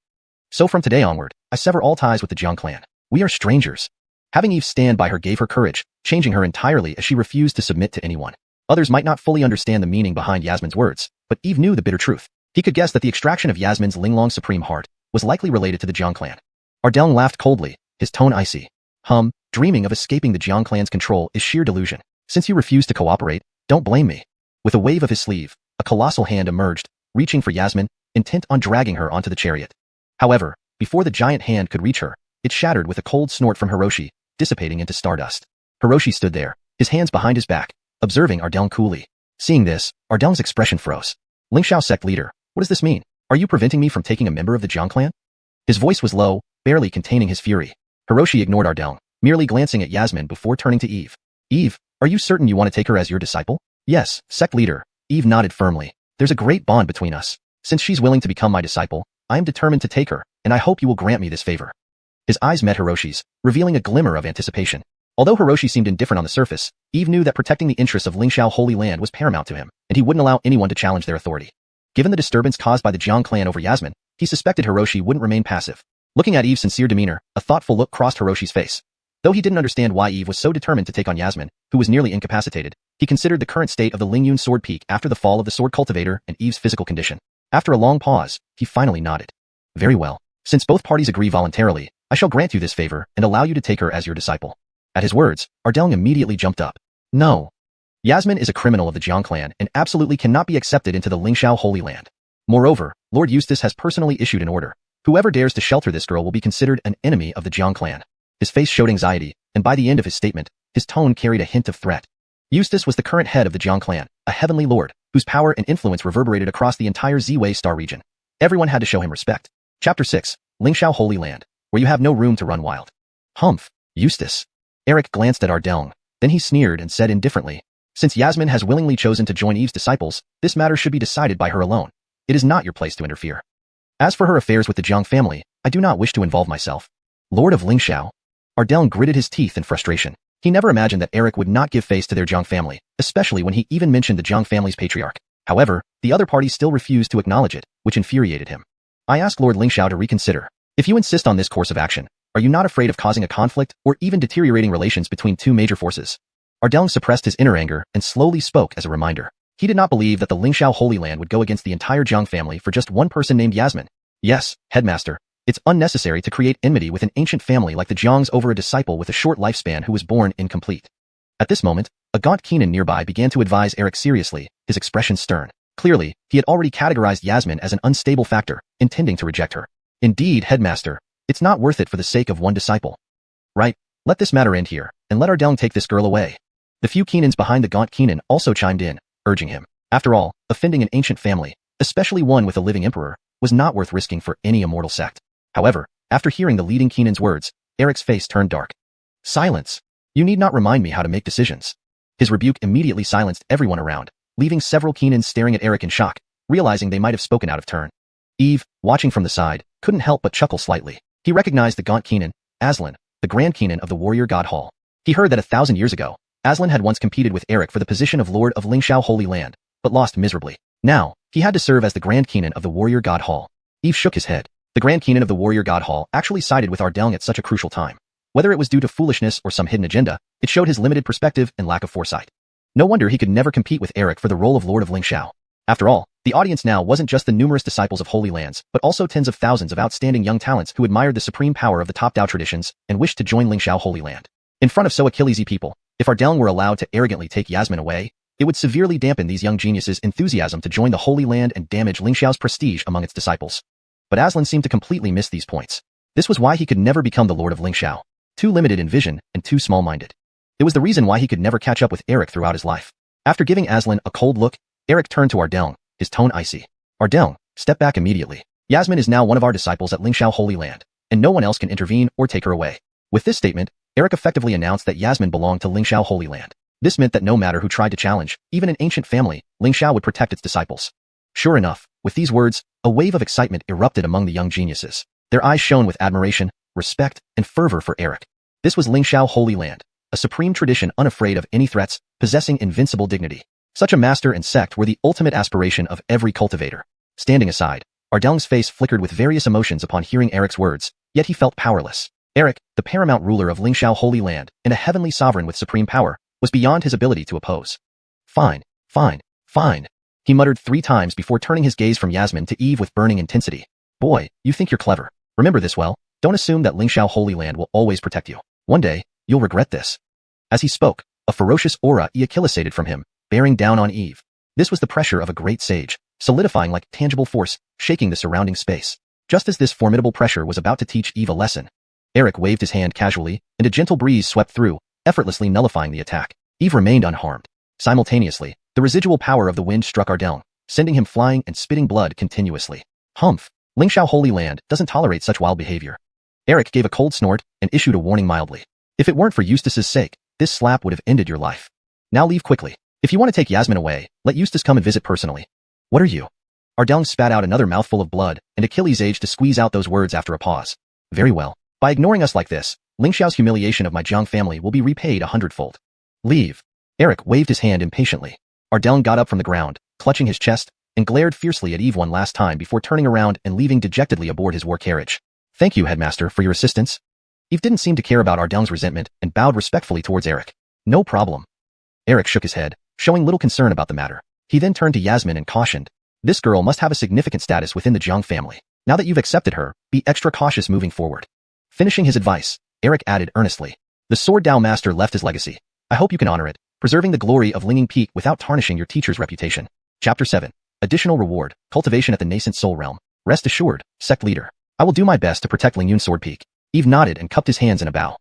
So from today onward, I sever all ties with the Jiang clan. We are strangers. Having Eve stand by her gave her courage, changing her entirely as she refused to submit to anyone. Others might not fully understand the meaning behind Yasmin's words, but Eve knew the bitter truth. He could guess that the extraction of Yasmin's Linglong supreme heart was likely related to the Jiang clan. Ardeng laughed coldly, his tone icy. Dreaming of escaping the Jiang clan's control is sheer delusion. Since you refuse to cooperate, don't blame me. With a wave of his sleeve, a colossal hand emerged, reaching for Yasmin, intent on dragging her onto the chariot. However, before the giant hand could reach her, it shattered with a cold snort from Hiroshi, dissipating into stardust. Hiroshi stood there, his hands behind his back, observing Ardeng coolly. Seeing this, Ardeng's expression froze. Lingxiao sect leader, what does this mean? Are you preventing me from taking a member of the Jiang clan? His voice was low, barely containing his fury. Hiroshi ignored Ardeng, merely glancing at Yasmin before turning to Eve. Eve, are you certain you want to take her as your disciple? Yes, sect leader. Eve nodded firmly. There's a great bond between us. Since she's willing to become my disciple, I am determined to take her, and I hope you will grant me this favor. His eyes met Hiroshi's, revealing a glimmer of anticipation. Although Hiroshi seemed indifferent on the surface, Eve knew that protecting the interests of Lingxiao Holy Land was paramount to him, and he wouldn't allow anyone to challenge their authority. Given the disturbance caused by the Jiang clan over Yasmin, he suspected Hiroshi wouldn't remain passive. Looking at Eve's sincere demeanor, a thoughtful look crossed Hiroshi's face. Though he didn't understand why Eve was so determined to take on Yasmin, who was nearly incapacitated, he considered the current state of the Lingyun sword peak after the fall of the sword cultivator and Eve's physical condition. After a long pause, he finally nodded. Very well. Since both parties agree voluntarily, I shall grant you this favor and allow you to take her as your disciple. At his words, Ardeng immediately jumped up. No. Yasmin is a criminal of the Jiang clan and absolutely cannot be accepted into the Lingxiao Holy Land. Moreover, Lord Eustace has personally issued an order. Whoever dares to shelter this girl will be considered an enemy of the Jiang clan. His face showed anxiety, and by the end of his statement, his tone carried a hint of threat. Eustace was the current head of the Jiang clan, a heavenly lord, whose power and influence reverberated across the entire Ziwei star region. Everyone had to show him respect. Chapter 6, Lingxiao Holy Land, where you have no room to run wild. Humph, Eustace. Eric glanced at Ardeng, then he sneered and said indifferently, since Yasmin has willingly chosen to join Eve's disciples, this matter should be decided by her alone. It is not your place to interfere. As for her affairs with the Jiang family, I do not wish to involve myself. Lord of Lingxiao. Ardeng gritted his teeth in frustration. He never imagined that Eric would not give face to their Jiang family, especially when he even mentioned the Jiang family's patriarch. However, the other parties still refused to acknowledge it, which infuriated him. I asked Lord Lingxiao to reconsider. If you insist on this course of action, are you not afraid of causing a conflict or even deteriorating relations between two major forces? Ardeng suppressed his inner anger and slowly spoke as a reminder. He did not believe that the Lingxiao Holy Land would go against the entire Jiang family for just one person named Yasmin. Yes, headmaster. It's unnecessary to create enmity with an ancient family like the Jiangs over a disciple with a short lifespan who was born incomplete. At this moment, a gaunt Keenan nearby began to advise Eric seriously, his expression stern. Clearly, he had already categorized Yasmin as an unstable factor, intending to reject her. Indeed, headmaster, it's not worth it for the sake of one disciple. Right, let this matter end here, and let our Deng take this girl away. The few Keenans behind the gaunt Keenan also chimed in, urging him. After all, offending an ancient family, especially one with a living emperor, was not worth risking for any immortal sect. However, after hearing the leading Keenan's words, Eric's face turned dark. Silence. You need not remind me how to make decisions. His rebuke immediately silenced everyone around, leaving several Keenans staring at Eric in shock, realizing they might have spoken out of turn. Eve, watching from the side, couldn't help but chuckle slightly. He recognized the gaunt Keenan, Aslan, the Grand Keenan of the Warrior God Hall. He heard that 1,000 years ago, Aslan had once competed with Eric for the position of Lord of Lingxiao Holy Land, but lost miserably. Now, he had to serve as the Grand Keenan of the Warrior God Hall. Eve shook his head. The Grand Keenan of the Warrior God Hall actually sided with our Deng at such a crucial time. Whether it was due to foolishness or some hidden agenda, it showed his limited perspective and lack of foresight. No wonder he could never compete with Eric for the role of Lord of Lingxiao. After all, the audience now wasn't just the numerous disciples of Holy Lands, but also tens of thousands of outstanding young talents who admired the supreme power of the top Dao traditions and wished to join Lingxiao Holy Land. In front of so Achillesy people, if our Deng were allowed to arrogantly take Yasmin away, it would severely dampen these young geniuses' enthusiasm to join the Holy Land and damage Lingxiao's prestige among its disciples. But Aslan seemed to completely miss these points. This was why he could never become the Lord of Lingxiao. Too limited in vision and too small-minded. It was the reason why he could never catch up with Eric throughout his life. After giving Aslan a cold look, Eric turned to Ardeng, his tone icy. Ardeng, step back immediately. Yasmin is now one of our disciples at Lingxiao Holy Land, and no one else can intervene or take her away. With this statement, Eric effectively announced that Yasmin belonged to Lingxiao Holy Land. This meant that no matter who tried to challenge, even an ancient family, Lingxiao would protect its disciples. Sure enough, with these words, a wave of excitement erupted among the young geniuses. Their eyes shone with admiration, respect, and fervor for Eric. This was Lingxiao Holy Land, a supreme tradition unafraid of any threats, possessing invincible dignity. Such a master and sect were the ultimate aspiration of every cultivator. Standing aside, Ardeng's face flickered with various emotions upon hearing Eric's words, yet he felt powerless. Eric, the paramount ruler of Lingxiao Holy Land and a heavenly sovereign with supreme power, was beyond his ability to oppose. Fine, fine, fine. He muttered 3 times before turning his gaze from Yasmin to Eve with burning intensity. Boy, you think you're clever. Remember this well, don't assume that Lingxiao Holy Land will always protect you. One day, you'll regret this. As he spoke, a ferocious aura echilisated from him, bearing down on Eve. This was the pressure of a great sage, solidifying like tangible force, shaking the surrounding space. Just as this formidable pressure was about to teach Eve a lesson, Eric waved his hand casually, and a gentle breeze swept through, effortlessly nullifying the attack. Eve remained unharmed. Simultaneously, the residual power of the wind struck Ardeng, sending him flying and spitting blood continuously. Humph! Lingxiao Holy Land doesn't tolerate such wild behavior. Eric gave a cold snort and issued a warning mildly. If it weren't for Eustace's sake, this slap would have ended your life. Now leave quickly. If you want to take Yasmin away, let Eustace come and visit personally. What are you? Ardeng spat out another mouthful of blood, and Achilles aged to squeeze out those words after a pause. Very well. By ignoring us like this, Lingxiao's humiliation of my Jiang family will be repaid 100-fold. Leave. Eric waved his hand impatiently. Ardeng got up from the ground, clutching his chest, and glared fiercely at Eve one last time before turning around and leaving dejectedly aboard his war carriage. Thank you, headmaster, for your assistance. Eve didn't seem to care about Ardeng's resentment and bowed respectfully towards Eric. No problem. Eric shook his head, showing little concern about the matter. He then turned to Yasmin and cautioned, this girl must have a significant status within the Jiang family. Now that you've accepted her, be extra cautious moving forward. Finishing his advice, Eric added earnestly, the Sword Dao Master left his legacy. I hope you can honor it, preserving the glory of Linging Peak without tarnishing your teacher's reputation. Chapter 7. Additional Reward, Cultivation at the Nascent Soul Realm. Rest assured, Sect Leader. I will do my best to protect Lingyun Sword Peak. Eve nodded and cupped his hands in a bow.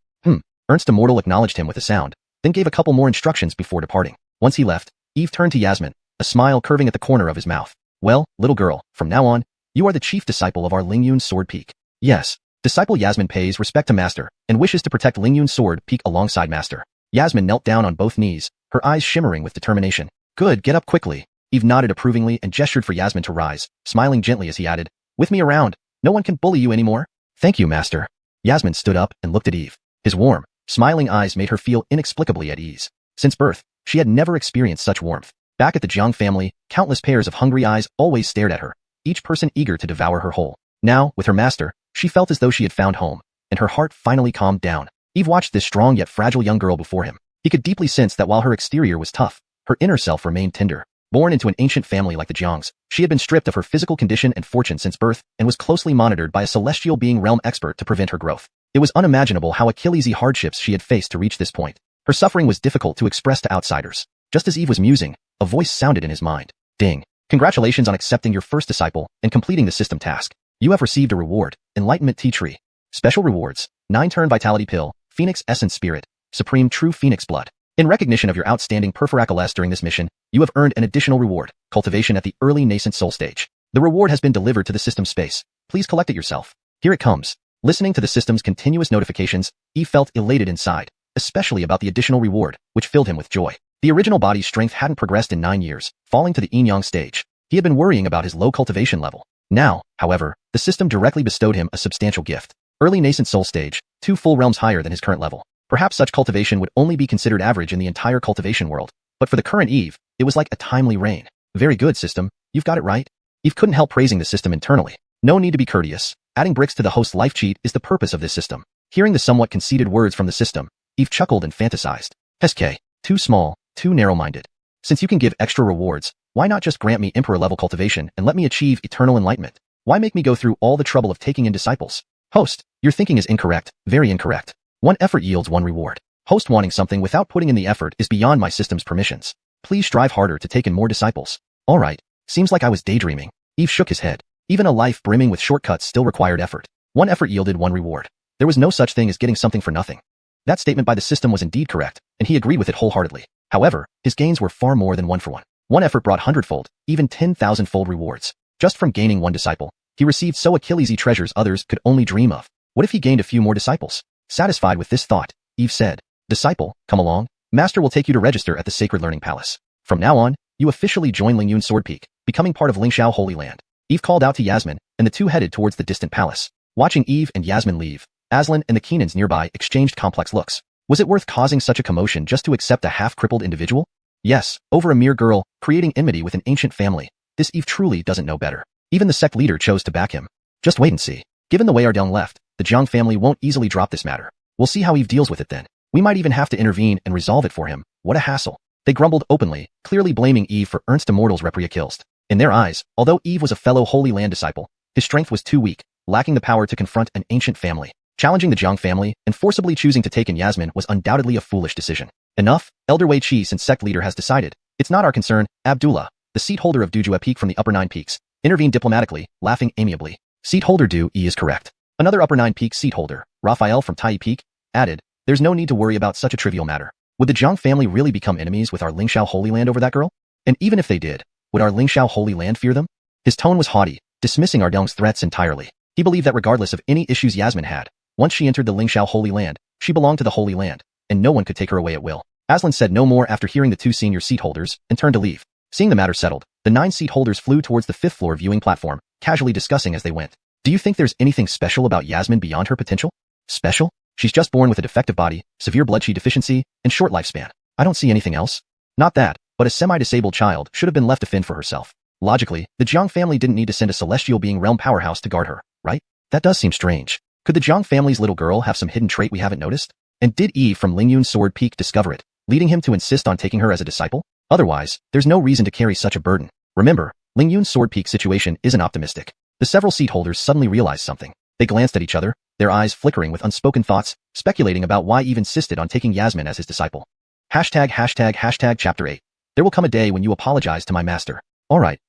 Ernst Immortal acknowledged him with a sound, then gave a couple more instructions before departing. Once he left, Eve turned to Yasmin, a smile curving at the corner of his mouth. Well, little girl, from now on, you are the chief disciple of our Lingyun Sword Peak. Yes. Disciple Yasmin pays respect to Master, and wishes to protect Lingyun Sword Peak alongside Master. Yasmin knelt down on both knees, her eyes shimmering with determination. Good, get up quickly. Eve nodded approvingly and gestured for Yasmin to rise, smiling gently as he added, with me around, no one can bully you anymore. Thank you, Master. Yasmin stood up and looked at Eve. His warm, smiling eyes made her feel inexplicably at ease. Since birth, she had never experienced such warmth. Back at the Jiang family, countless pairs of hungry eyes always stared at her, each person eager to devour her whole. Now, with her master, she felt as though she had found home, and her heart finally calmed down. Eve watched this strong yet fragile young girl before him. He could deeply sense that while her exterior was tough, her inner self remained tender. Born into an ancient family like the Jiangs, she had been stripped of her physical condition and fortune since birth, and was closely monitored by a celestial being realm expert to prevent her growth. It was unimaginable how Achillesy hardships she had faced to reach this point. Her suffering was difficult to express to outsiders. Just as Eve was musing, a voice sounded in his mind. Ding. Congratulations on accepting your first disciple and completing the system task. You have received a reward, Enlightenment Tea Tree. Special rewards, 9-turn Vitality Pill, Phoenix Essence Spirit, Supreme True Phoenix Blood. In recognition of your outstanding Perfiracles during this mission, you have earned an additional reward, Cultivation at the Early Nascent Soul Stage. The reward has been delivered to the system space. Please collect it yourself. Here it comes. Listening to the system's continuous notifications, Eve felt elated inside, especially about the additional reward, which filled him with joy. The original body's strength hadn't progressed in 9 years, falling to the yin-yang stage. He had been worrying about his low cultivation level. Now, however, the system directly bestowed him a substantial gift. Early Nascent Soul Stage, 2 full realms higher than his current level. Perhaps such cultivation would only be considered average in the entire cultivation world, but for the current Eve, it was like a timely rain. Very good, system. You've got it right. Eve couldn't help praising the system internally. No need to be courteous. Adding bricks to the host life cheat is the purpose of this system. Hearing the somewhat conceited words from the system, Eve chuckled and fantasized. SK, too small, too narrow-minded. Since you can give extra rewards, why not just grant me Emperor-level cultivation and let me achieve eternal enlightenment? Why make me go through all the trouble of taking in disciples? Host, your thinking is incorrect, very incorrect. 1 effort yields 1 reward. Host wanting something without putting in the effort is beyond my system's permissions. Please strive harder to take in more disciples. Alright, seems like I was daydreaming. Eve shook his head. Even a life brimming with shortcuts still required effort. 1 effort yielded 1 reward. There was no such thing as getting something for nothing. That statement by the system was indeed correct, and he agreed with it wholeheartedly. However, his gains were far more than 1 for 1. 1 effort brought 100-fold, even 10,000-fold rewards. Just from gaining 1 disciple, he received so Achillesy treasures others could only dream of. What if he gained a few more disciples? Satisfied with this thought, Eve said, Disciple, come along. Master will take you to register at the Sacred Learning Palace. From now on, you officially join Lingyun Sword Peak, becoming part of Lingxiao Holy Land. Eve called out to Yasmin, and the two headed towards the distant palace. Watching Eve and Yasmin leave, Aslan and the Keenans nearby exchanged complex looks. Was it worth causing such a commotion just to accept a half-crippled individual? Yes, over a mere girl, creating enmity with an ancient family. This Eve truly doesn't know better. Even the sect leader chose to back him. Just wait and see. Given the way Ardong left, the Jiang family won't easily drop this matter. We'll see how Eve deals with it then. We might even have to intervene and resolve it for him. What a hassle. They grumbled openly, clearly blaming Eve for Ernst Immortal's repria kills. In their eyes, although Eve was a fellow Holy Land disciple, his strength was too weak, lacking the power to confront an ancient family. Challenging the Jiang family and forcibly choosing to take in Yasmin was undoubtedly a foolish decision. Enough, Elder Wei Qi since sect leader has decided. It's not our concern. Abdullah, the seat holder of Dujua Peak from the Upper 9 Peaks, intervened diplomatically, laughing amiably. Seat holder Du Yi is correct. Another Upper 9 Peak seat holder, Raphael from Tai Peak, added, there's no need to worry about such a trivial matter. Would the Jiang family really become enemies with our Lingxiao Holy Land over that girl? And even if they did, would our Lingxiao Holy Land fear them? His tone was haughty, dismissing Ardong's threats entirely. He believed that regardless of any issues Yasmin had, once she entered the Lingxiao Holy Land, she belonged to the Holy Land, and no one could take her away at will. Aslan said no more after hearing the 2 senior seat holders, and turned to leave. Seeing the matter settled, the 9 seat holders flew towards the 5th floor viewing platform, casually discussing as they went. Do you think there's anything special about Yasmin beyond her potential? Special? She's just born with a defective body, severe blood qi deficiency, and short lifespan. I don't see anything else. Not that, but a semi-disabled child should have been left to fend for herself. Logically, the Jiang family didn't need to send a celestial being realm powerhouse to guard her, right? That does seem strange. Could the Jiang family's little girl have some hidden trait we haven't noticed? And did Eve from Lingyun Sword Peak discover it, leading him to insist on taking her as a disciple? Otherwise, there's no reason to carry such a burden. Remember, Lingyun Sword Peak situation isn't optimistic. The several seat holders suddenly realized something. They glanced at each other, their eyes flickering with unspoken thoughts, speculating about why Eve insisted on taking Yasmin as his disciple. Hashtag chapter 8. There will come a day when you apologize to my master. Alright.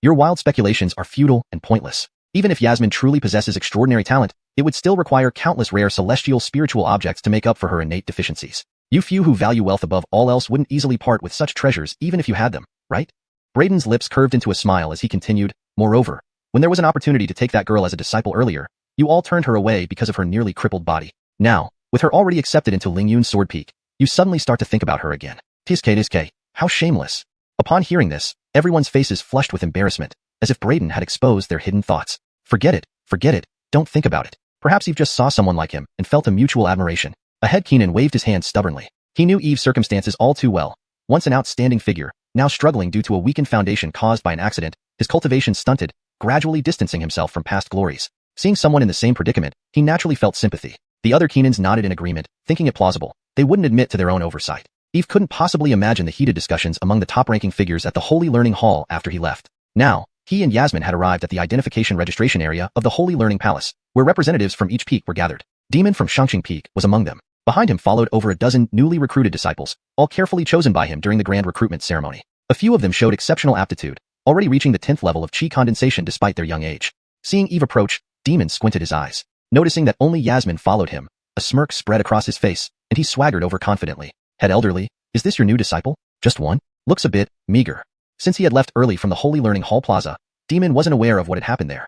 Your wild speculations are futile and pointless. Even if Yasmin truly possesses extraordinary talent, it would still require countless rare celestial spiritual objects to make up for her innate deficiencies. You few who value wealth above all else wouldn't easily part with such treasures even if you had them, right? Brayden's lips curved into a smile as he continued, moreover, when there was an opportunity to take that girl as a disciple earlier, you all turned her away because of her nearly crippled body. Now, with her already accepted into Lingyun Sword Peak, you suddenly start to think about her again. Tiske, how shameless. Upon hearing this, everyone's faces flushed with embarrassment, as if Brayden had exposed their hidden thoughts. Forget it, don't think about it. Perhaps Eve just saw someone like him and felt a mutual admiration. Ahead Keenan waved his hand stubbornly. He knew Eve's circumstances all too well. Once an outstanding figure, now struggling due to a weakened foundation caused by an accident, his cultivation stunted, gradually distancing himself from past glories. Seeing someone in the same predicament, he naturally felt sympathy. The other Keenans nodded in agreement, thinking it plausible. They wouldn't admit to their own oversight. Eve couldn't possibly imagine the heated discussions among the top-ranking figures at the Holy Learning Hall after he left. Now, he and Yasmin had arrived at the identification registration area of the Holy Learning Palace, where representatives from each peak were gathered. Demon from Xianxia Peak was among them. Behind him followed over a dozen newly recruited disciples, all carefully chosen by him during the grand recruitment ceremony. A few of them showed exceptional aptitude, already reaching the 10th level of qi condensation despite their young age. Seeing Eve approach, Demon squinted his eyes. Noticing that only Yasmin followed him, a smirk spread across his face, and he swaggered over confidently. Head Elderly, is this your new disciple? Just one? Looks a bit meager. Since he had left early from the Holy Learning Hall Plaza, Demon wasn't aware of what had happened there.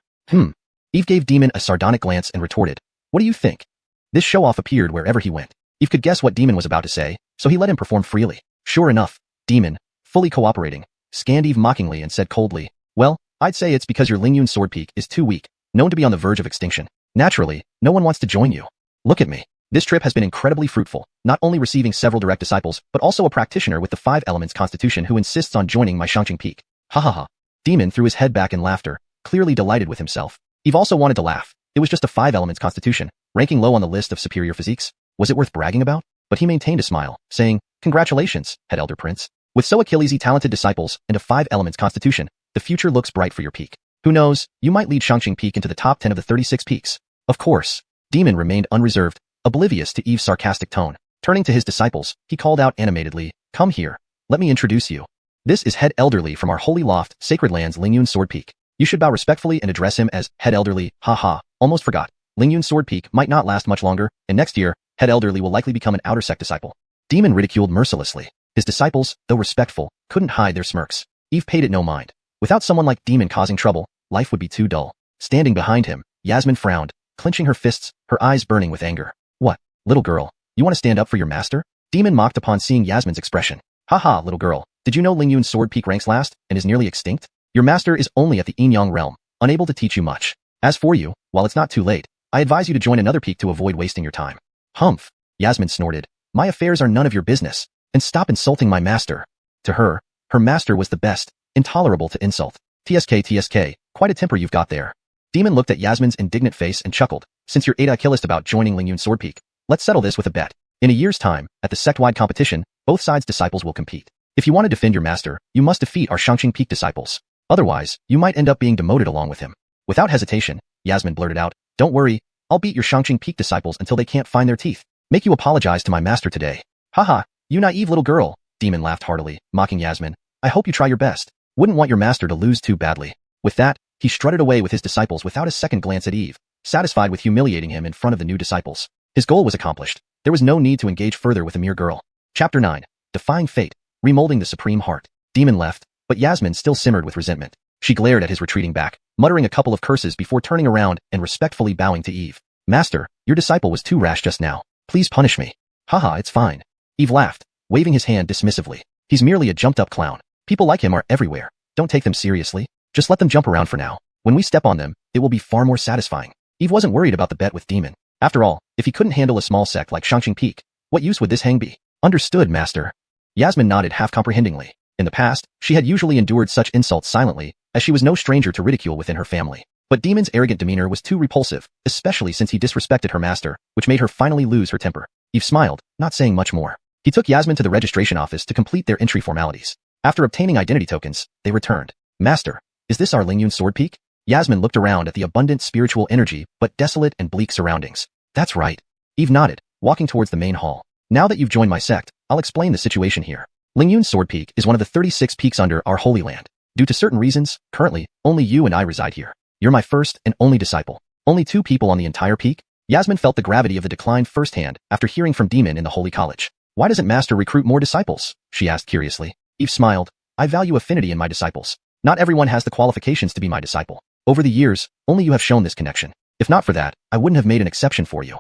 Eve gave Demon a sardonic glance and retorted, what do you think? This show-off appeared wherever he went. Eve could guess what Demon was about to say, so he let him perform freely. Sure enough, Demon, fully cooperating, scanned Eve mockingly and said coldly, well, I'd say it's because your Lingyun sword peak is too weak, known to be on the verge of extinction. Naturally, no one wants to join you. Look at me. This trip has been incredibly fruitful, not only receiving several direct disciples, but also a practitioner with the 5 elements constitution who insists on joining my Xianxia peak. Ha ha ha. Demon threw his head back in laughter, clearly delighted with himself. Eve also wanted to laugh. It was just a 5 elements constitution, ranking low on the list of superior physiques. Was it worth bragging about? But he maintained a smile, saying, congratulations, Head Elder Prince. With so Achillesy talented disciples and a 5 elements constitution, the future looks bright for your peak. Who knows, you might lead Xianxia peak into the top 10 of the 36 peaks. Of course. Demon remained unreserved, oblivious to Eve's sarcastic tone. Turning to his disciples, he called out animatedly, come here. Let me introduce you. This is Head Elderly from our Holy Loft, Sacred Lands Lingyun Sword Peak. You should bow respectfully and address him as Head Elderly. Haha, almost forgot. Lingyun Sword Peak might not last much longer, and next year, Head Elderly will likely become an outer sect disciple. Demon ridiculed mercilessly. His disciples, though respectful, couldn't hide their smirks. Eve paid it no mind. Without someone like Demon causing trouble, life would be too dull. Standing behind him, Yasmin frowned, clenching her fists, her eyes burning with anger. What, little girl, you want to stand up for your master? Demon mocked upon seeing Yasmin's expression. Haha, little girl, did you know Lingyun sword peak ranks last, and is nearly extinct? Your master is only at the Yin-Yang realm, unable to teach you much. As for you, while it's not too late, I advise you to join another peak to avoid wasting your time. Humph, Yasmin snorted. My affairs are none of your business, and stop insulting my master. To her, her master was the best, intolerable to insult. TSK, quite a temper you've got there. Demon looked at Yasmin's indignant face and chuckled. Since you're Achillesist about joining Lingyun Sword Peak, let's settle this with a bet. In a year's time, at the sect-wide competition, both sides' disciples will compete. If you want to defend your master, you must defeat our Xianxia Peak disciples. Otherwise, you might end up being demoted along with him. Without hesitation, Yasmin blurted out, don't worry, I'll beat your Xianxia Peak disciples until they can't find their teeth. Make you apologize to my master today. Haha, you naive little girl. Demon laughed heartily, mocking Yasmin. I hope you try your best. Wouldn't want your master to lose too badly. With that, he strutted away with his disciples without a second glance at Eve, satisfied with humiliating him in front of the new disciples. His goal was accomplished. There was no need to engage further with a mere girl. Chapter 9. Defying Fate. Remolding the Supreme Heart. Demon left, but Yasmin still simmered with resentment. She glared at his retreating back, muttering a couple of curses before turning around and respectfully bowing to Eve. Master, your disciple was too rash just now. Please punish me. Haha, it's fine. Eve laughed, waving his hand dismissively. He's merely a jumped-up clown. People like him are everywhere. Don't take them seriously. Just let them jump around for now. When we step on them, it will be far more satisfying. Eve wasn't worried about the bet with Demon. After all, if he couldn't handle a small sect like Xianxia Peak, what use would this hang be? Understood, master. Yasmin nodded half-comprehendingly. In the past, she had usually endured such insults silently, as she was no stranger to ridicule within her family. But Demon's arrogant demeanor was too repulsive, especially since he disrespected her master, which made her finally lose her temper. Eve smiled, not saying much more. He took Yasmin to the registration office to complete their entry formalities. After obtaining identity tokens, they returned. Master, is this our Lingyun Sword Peak? Yasmin looked around at the abundant spiritual energy, but desolate and bleak surroundings. That's right. Eve nodded, walking towards the main hall. Now that you've joined my sect, I'll explain the situation here. Lingyun Sword Peak is one of the 36 peaks under our Holy Land. Due to certain reasons, currently, only you and I reside here. You're my first and only disciple. Only 2 people on the entire peak? Yasmin felt the gravity of the decline firsthand after hearing from Demon in the Holy College. Why doesn't Master recruit more disciples? She asked curiously. Eve smiled. I value affinity in my disciples. Not everyone has the qualifications to be my disciple. Over the years, only you have shown this connection. If not for that, I wouldn't have made an exception for you.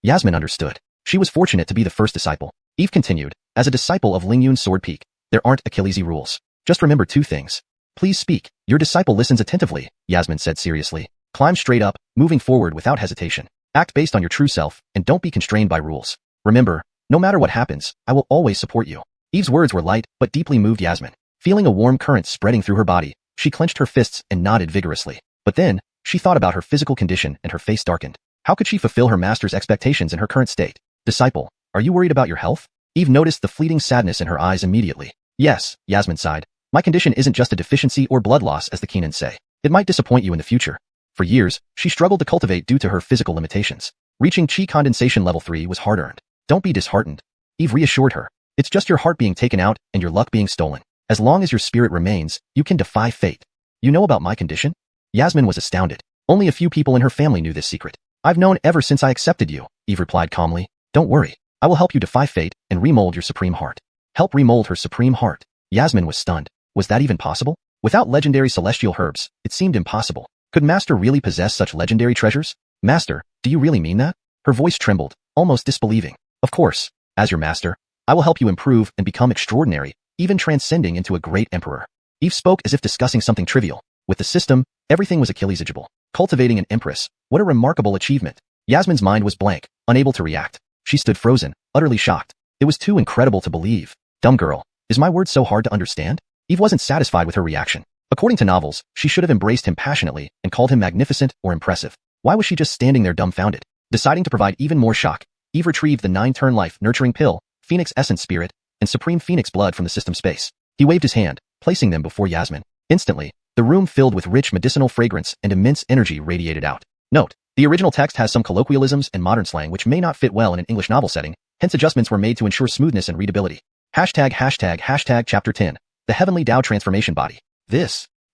Yasmin understood. She was fortunate to be the first disciple. Eve continued, as a disciple of Lingyun Sword Peak, there aren't Achillesy rules. Just remember 2 things. Please speak. Your disciple listens attentively, Yasmin said seriously. Climb straight up, moving forward without hesitation. Act based on your true self, and don't be constrained by rules. Remember, no matter what happens, I will always support you. Eve's words were light, but deeply moved Yasmin. Feeling a warm current spreading through her body, she clenched her fists and nodded vigorously. But then, she thought about her physical condition and her face darkened. How could she fulfill her master's expectations in her current state? Disciple, are you worried about your health? Eve noticed the fleeting sadness in her eyes immediately. Yes, Yasmin sighed. My condition isn't just a deficiency or blood loss as the Keenan say. It might disappoint you in the future. For years, she struggled to cultivate due to her physical limitations. Reaching Qi condensation level 3 was hard-earned. Don't be disheartened. Eve reassured her. It's just your heart being taken out and your luck being stolen. As long as your spirit remains, you can defy fate. You know about my condition? Yasmin was astounded. Only a few people in her family knew this secret. I've known ever since I accepted you, Eve replied calmly. Don't worry. I will help you defy fate and remold your supreme heart. Help remold her supreme heart. Yasmin was stunned. Was that even possible? Without legendary celestial herbs, it seemed impossible. Could Master really possess such legendary treasures? Master, do you really mean that? Her voice trembled, almost disbelieving. Of course. As your master, I will help you improve and become extraordinary, even transcending into a great emperor. Eve spoke as if discussing something trivial. With the system, everything was Achillesable. Cultivating an Empress. What a remarkable achievement. Yasmin's mind was blank, unable to react. She stood frozen, utterly shocked. It was too incredible to believe. Dumb girl. Is my word so hard to understand? Eve wasn't satisfied with her reaction. According to novels, she should have embraced him passionately and called him magnificent or impressive. Why was she just standing there dumbfounded? Deciding to provide even more shock, Eve retrieved the 9-turn life nurturing pill, Phoenix Essence Spirit, and Supreme Phoenix Blood from the system space. He waved his hand, placing them before Yasmin. Instantly, the room filled with rich medicinal fragrance and immense energy radiated out. Note: the original text has some colloquialisms and modern slang which may not fit well in an English novel setting, hence adjustments were made to ensure smoothness and readability. ####Chapter 10. The Heavenly Tao Transformation Body.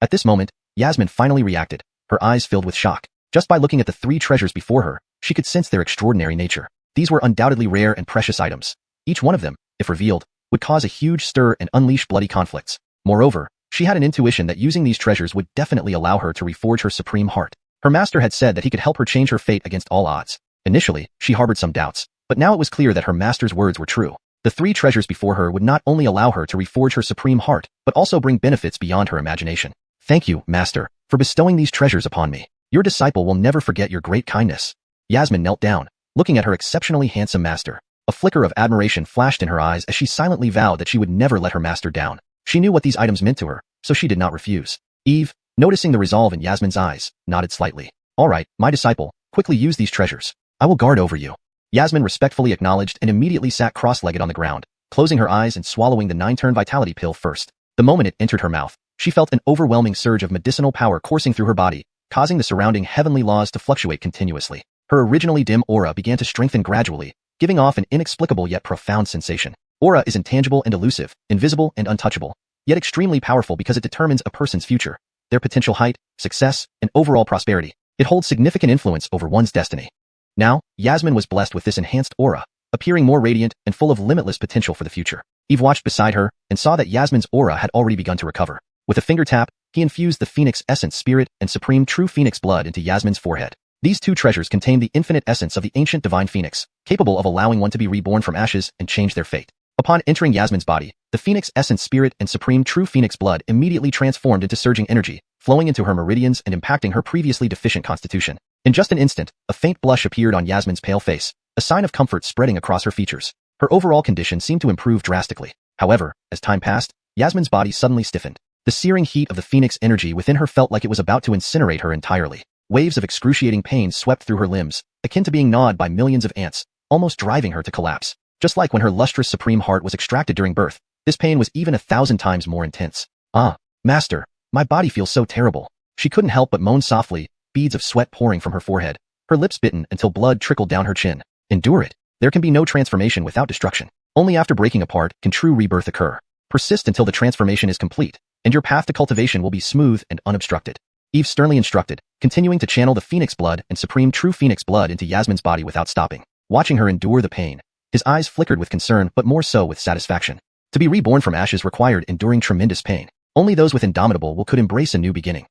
At this moment, Yasmin finally reacted, her eyes filled with shock. Just by looking at the 3 treasures before her, she could sense their extraordinary nature. These were undoubtedly rare and precious items. Each one of them, if revealed, would cause a huge stir and unleash bloody conflicts. Moreover, she had an intuition that using these treasures would definitely allow her to reforge her supreme heart. Her master had said that he could help her change her fate against all odds. Initially, she harbored some doubts, but now it was clear that her master's words were true. The 3 treasures before her would not only allow her to reforge her supreme heart, but also bring benefits beyond her imagination. Thank you, Master, for bestowing these treasures upon me. Your disciple will never forget your great kindness. Yasmin knelt down, looking at her exceptionally handsome master. A flicker of admiration flashed in her eyes as she silently vowed that she would never let her master down. She knew what these items meant to her, so she did not refuse. Eve, noticing the resolve in Yasmin's eyes, nodded slightly. All right, my disciple, quickly use these treasures. I will guard over you. Yasmin respectfully acknowledged and immediately sat cross-legged on the ground, closing her eyes and swallowing the 9-turn vitality pill first. The moment it entered her mouth, she felt an overwhelming surge of medicinal power coursing through her body, causing the surrounding heavenly laws to fluctuate continuously. Her originally dim aura began to strengthen gradually, giving off an inexplicable yet profound sensation. Aura is intangible and elusive, invisible and untouchable, yet extremely powerful because it determines a person's future, their potential height, success, and overall prosperity. It holds significant influence over one's destiny. Now, Yasmin was blessed with this enhanced aura, appearing more radiant and full of limitless potential for the future. Eve watched beside her and saw that Yasmin's aura had already begun to recover. With a finger tap, he infused the Phoenix Essence Spirit and Supreme True Phoenix Blood into Yasmin's forehead. These 2 treasures contain the infinite essence of the ancient divine phoenix, capable of allowing one to be reborn from ashes and change their fate. Upon entering Yasmin's body, the Phoenix Essence Spirit and Supreme True Phoenix Blood immediately transformed into surging energy, flowing into her meridians and impacting her previously deficient constitution. In just an instant, a faint blush appeared on Yasmin's pale face, a sign of comfort spreading across her features. Her overall condition seemed to improve drastically. However, as time passed, Yasmin's body suddenly stiffened. The searing heat of the phoenix energy within her felt like it was about to incinerate her entirely. Waves of excruciating pain swept through her limbs, akin to being gnawed by millions of ants, almost driving her to collapse. Just like when her lustrous supreme heart was extracted during birth, this pain was even 1,000 times more intense. Ah, Master, my body feels so terrible. She couldn't help but moan softly, beads of sweat pouring from her forehead, her lips bitten until blood trickled down her chin. Endure it. There can be no transformation without destruction. Only after breaking apart can true rebirth occur. Persist until the transformation is complete, and your path to cultivation will be smooth and unobstructed. Eve sternly instructed, continuing to channel the Phoenix Blood and Supreme True Phoenix Blood into Yasmin's body without stopping. Watching her endure the pain, his eyes flickered with concern but more so with satisfaction. To be reborn from ashes required enduring tremendous pain. Only those with indomitable will could embrace a new beginning.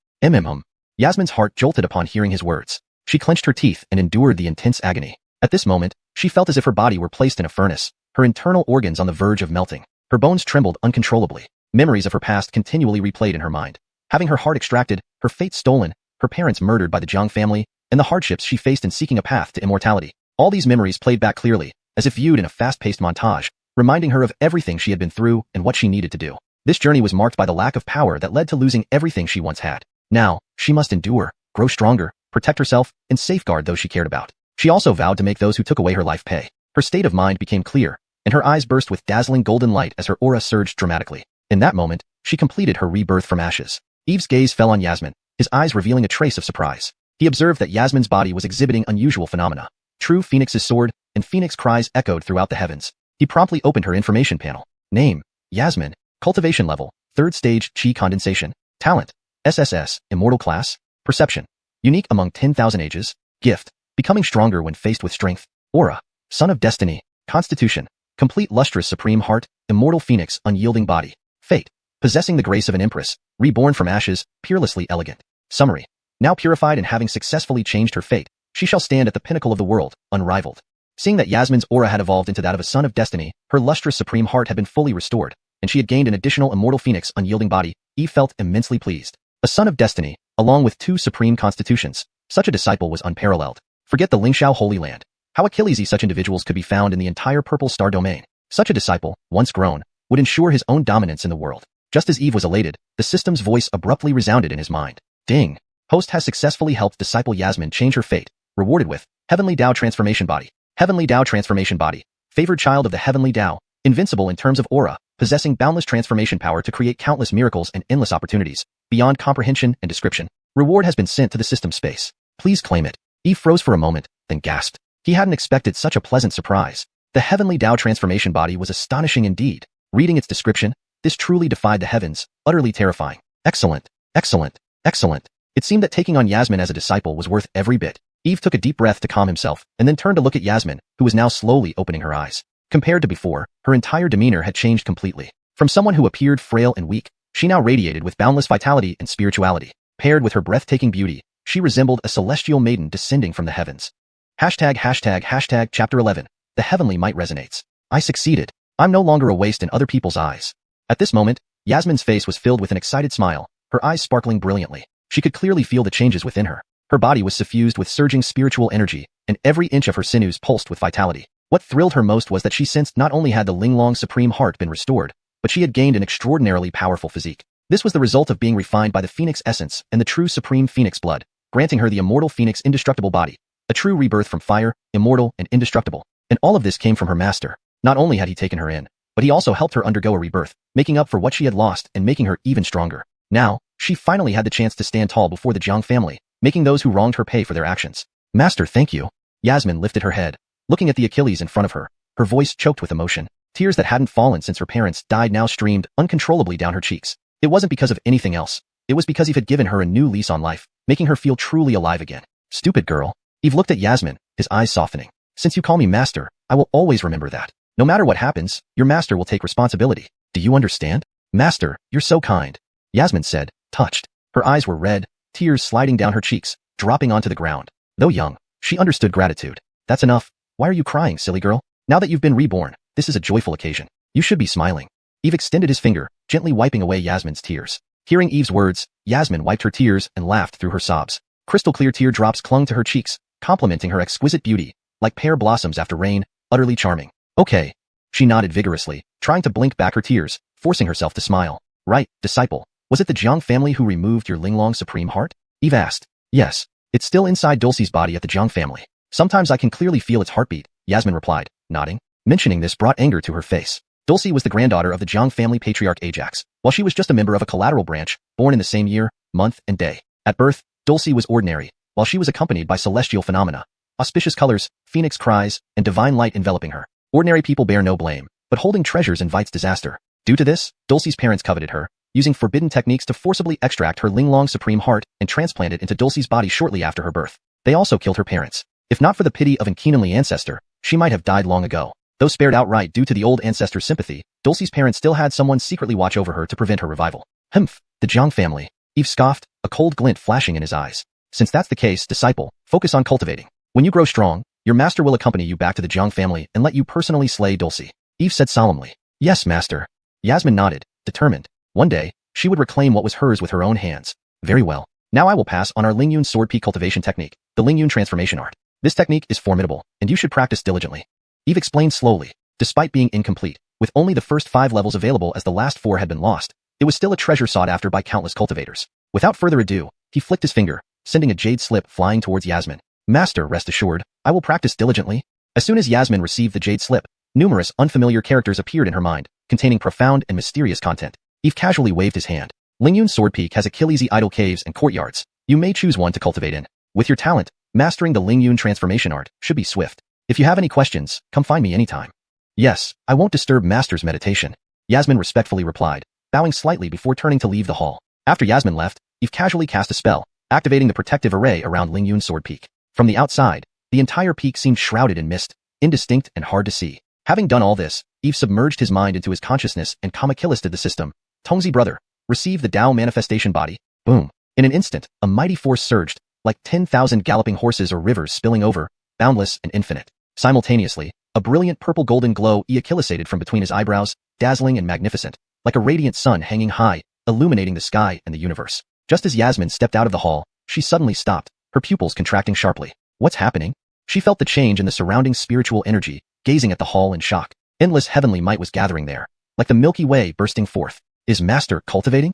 Yasmin's heart jolted upon hearing his words. She clenched her teeth and endured the intense agony. At this moment, she felt as if her body were placed in a furnace, her internal organs on the verge of melting. Her bones trembled uncontrollably. Memories of her past continually replayed in her mind. Having her heart extracted, her fate stolen, her parents murdered by the Jiang family, and the hardships she faced in seeking a path to immortality. All these memories played back clearly, as if viewed in a fast-paced montage, reminding her of everything she had been through and what she needed to do. This journey was marked by the lack of power that led to losing everything she once had. Now, she must endure, grow stronger, protect herself, and safeguard those she cared about. She also vowed to make those who took away her life pay. Her state of mind became clear, and her eyes burst with dazzling golden light as her aura surged dramatically. In that moment, she completed her rebirth from ashes. Eve's gaze fell on Yasmin, his eyes revealing a trace of surprise. He observed that Yasmin's body was exhibiting unusual phenomena. True Phoenix's sword and Phoenix cries echoed throughout the heavens. He promptly opened her information panel. Name: Yasmin. Cultivation level: 3rd stage Qi condensation. Talent: SSS. Immortal class: Perception. Unique among 10,000 ages. Gift. Becoming stronger when faced with strength. Aura. Son of Destiny. Constitution. Complete lustrous supreme heart. Immortal phoenix unyielding body. Fate. Possessing the grace of an empress. Reborn from ashes. Peerlessly elegant. Summary. Now purified and having successfully changed her fate, she shall stand at the pinnacle of the world, unrivaled. Seeing that Yasmin's aura had evolved into that of a son of destiny, her lustrous supreme heart had been fully restored, and she had gained an additional immortal phoenix unyielding body, Eve felt immensely pleased. A son of destiny, along with 2 supreme constitutions, such a disciple was unparalleled. Forget the Lingxiao Holy Land. How Achillesy such individuals could be found in the entire Purple Star domain. Such a disciple, once grown, would ensure his own dominance in the world. Just as Eve was elated, the system's voice abruptly resounded in his mind. Ding! Host has successfully helped disciple Yasmin change her fate, rewarded with Heavenly Tao Transformation Body. Heavenly Tao Transformation Body. Favored child of the Heavenly Tao, invincible in terms of aura, possessing boundless transformation power to create countless miracles and endless opportunities, beyond comprehension and description. Reward has been sent to the system space. Please claim it. Eve froze for a moment, then gasped. He hadn't expected such a pleasant surprise. The Heavenly Tao Transformation Body was astonishing indeed. Reading its description, this truly defied the heavens, utterly terrifying. Excellent, excellent, excellent. It seemed that taking on Yasmin as a disciple was worth every bit. Eve took a deep breath to calm himself, and then turned to look at Yasmin, who was now slowly opening her eyes. Compared to before, her entire demeanor had changed completely. From someone who appeared frail and weak, she now radiated with boundless vitality and spirituality. Paired with her breathtaking beauty, she resembled a celestial maiden descending from the heavens. ####Chapter 11. The Heavenly Might Resonates. I succeeded. I'm no longer a waste in other people's eyes. At this moment, Yasmin's face was filled with an excited smile, her eyes sparkling brilliantly. She could clearly feel the changes within her. Her body was suffused with surging spiritual energy, and every inch of her sinews pulsed with vitality. What thrilled her most was that she sensed not only had the Linglong supreme heart been restored, but she had gained an extraordinarily powerful physique. This was the result of being refined by the phoenix essence and the true supreme phoenix blood, granting her the immortal phoenix indestructible body, a true rebirth from fire, immortal and indestructible. And all of this came from her master. Not only had he taken her in, but he also helped her undergo a rebirth, making up for what she had lost and making her even stronger. Now, she finally had the chance to stand tall before the Jiang family, making those who wronged her pay for their actions. Master, thank you. Yasmin lifted her head, looking at the Achilles in front of her, her voice choked with emotion. Tears that hadn't fallen since her parents died now streamed uncontrollably down her cheeks. It wasn't because of anything else. It was because Eve had given her a new lease on life, making her feel truly alive again. Stupid girl. Eve looked at Yasmin, his eyes softening. Since you call me master, I will always remember that. No matter what happens, your master will take responsibility. Do you understand? Master, you're so kind. Yasmin said, touched. Her eyes were red, tears sliding down her cheeks, dropping onto the ground. Though young, she understood gratitude. That's enough. Why are you crying, silly girl? Now that you've been reborn, this is a joyful occasion. You should be smiling. Eve extended his finger, gently wiping away Yasmin's tears. Hearing Eve's words, Yasmin wiped her tears and laughed through her sobs. Crystal clear teardrops clung to her cheeks, complementing her exquisite beauty, like pear blossoms after rain, utterly charming. Okay. She nodded vigorously, trying to blink back her tears, forcing herself to smile. Right, disciple. Was it the Jiang family who removed your Linglong supreme heart? Eve asked. Yes. It's still inside Dulcie's body at the Jiang family. Sometimes I can clearly feel its heartbeat, Yasmin replied, nodding. Mentioning this brought anger to her face. Dulcie was the granddaughter of the Jiang family patriarch Ajax, while she was just a member of a collateral branch, born in the same year, month, and day. At birth, Dulcie was ordinary, while she was accompanied by celestial phenomena, auspicious colors, phoenix cries, and divine light enveloping her. Ordinary people bear no blame, but holding treasures invites disaster. Due to this, Dulcie's parents coveted her, using forbidden techniques to forcibly extract her Linglong supreme heart and transplant it into Dulcie's body shortly after her birth. They also killed her parents. If not for the pity of an keenly ancestor, she might have died long ago. Though spared outright due to the old ancestor's sympathy, Dulcie's parents still had someone secretly watch over her to prevent her revival. Humph, the Jiang family. Eve scoffed, a cold glint flashing in his eyes. Since that's the case, disciple, focus on cultivating. When you grow strong, your master will accompany you back to the Jiang family and let you personally slay Dulcie. Eve said solemnly. Yes, master. Yasmin nodded, determined. One day, she would reclaim what was hers with her own hands. Very well. Now I will pass on our Lingyun sword peak cultivation technique, the Lingyun transformation art. This technique is formidable, and you should practice diligently. Eve explained slowly. Despite being incomplete, with only the first 5 levels available as the last 4 had been lost, it was still a treasure sought after by countless cultivators. Without further ado, he flicked his finger, sending a jade slip flying towards Yasmin. Master, rest assured, I will practice diligently. As soon as Yasmin received the jade slip, numerous unfamiliar characters appeared in her mind, containing profound and mysterious content. Eve casually waved his hand. Lingyun Sword Peak has Achillesy idol caves and courtyards. You may choose one to cultivate in. With your talent, mastering the Lingyun transformation art should be swift. If you have any questions, come find me anytime. Yes, I won't disturb Master's meditation. Yasmin respectfully replied, bowing slightly before turning to leave the hall. After Yasmin left, Eve casually cast a spell, activating the protective array around Lingyun Sword Peak. From the outside, the entire peak seemed shrouded in mist, indistinct and hard to see. Having done all this, Eve submerged his mind into his consciousness and Kamakilisted the system. Tongzi brother, receive the Tao manifestation body. Boom. In an instant, a mighty force surged, like 10,000 galloping horses or rivers spilling over, boundless and infinite. Simultaneously, a brilliant purple-golden glow ejaculated from between his eyebrows, dazzling and magnificent, like a radiant sun hanging high, illuminating the sky and the universe. Just as Yasmin stepped out of the hall, she suddenly stopped, her pupils contracting sharply. What's happening? She felt the change in the surrounding spiritual energy, gazing at the hall in shock. Endless heavenly might was gathering there, like the Milky Way bursting forth. Is Master cultivating?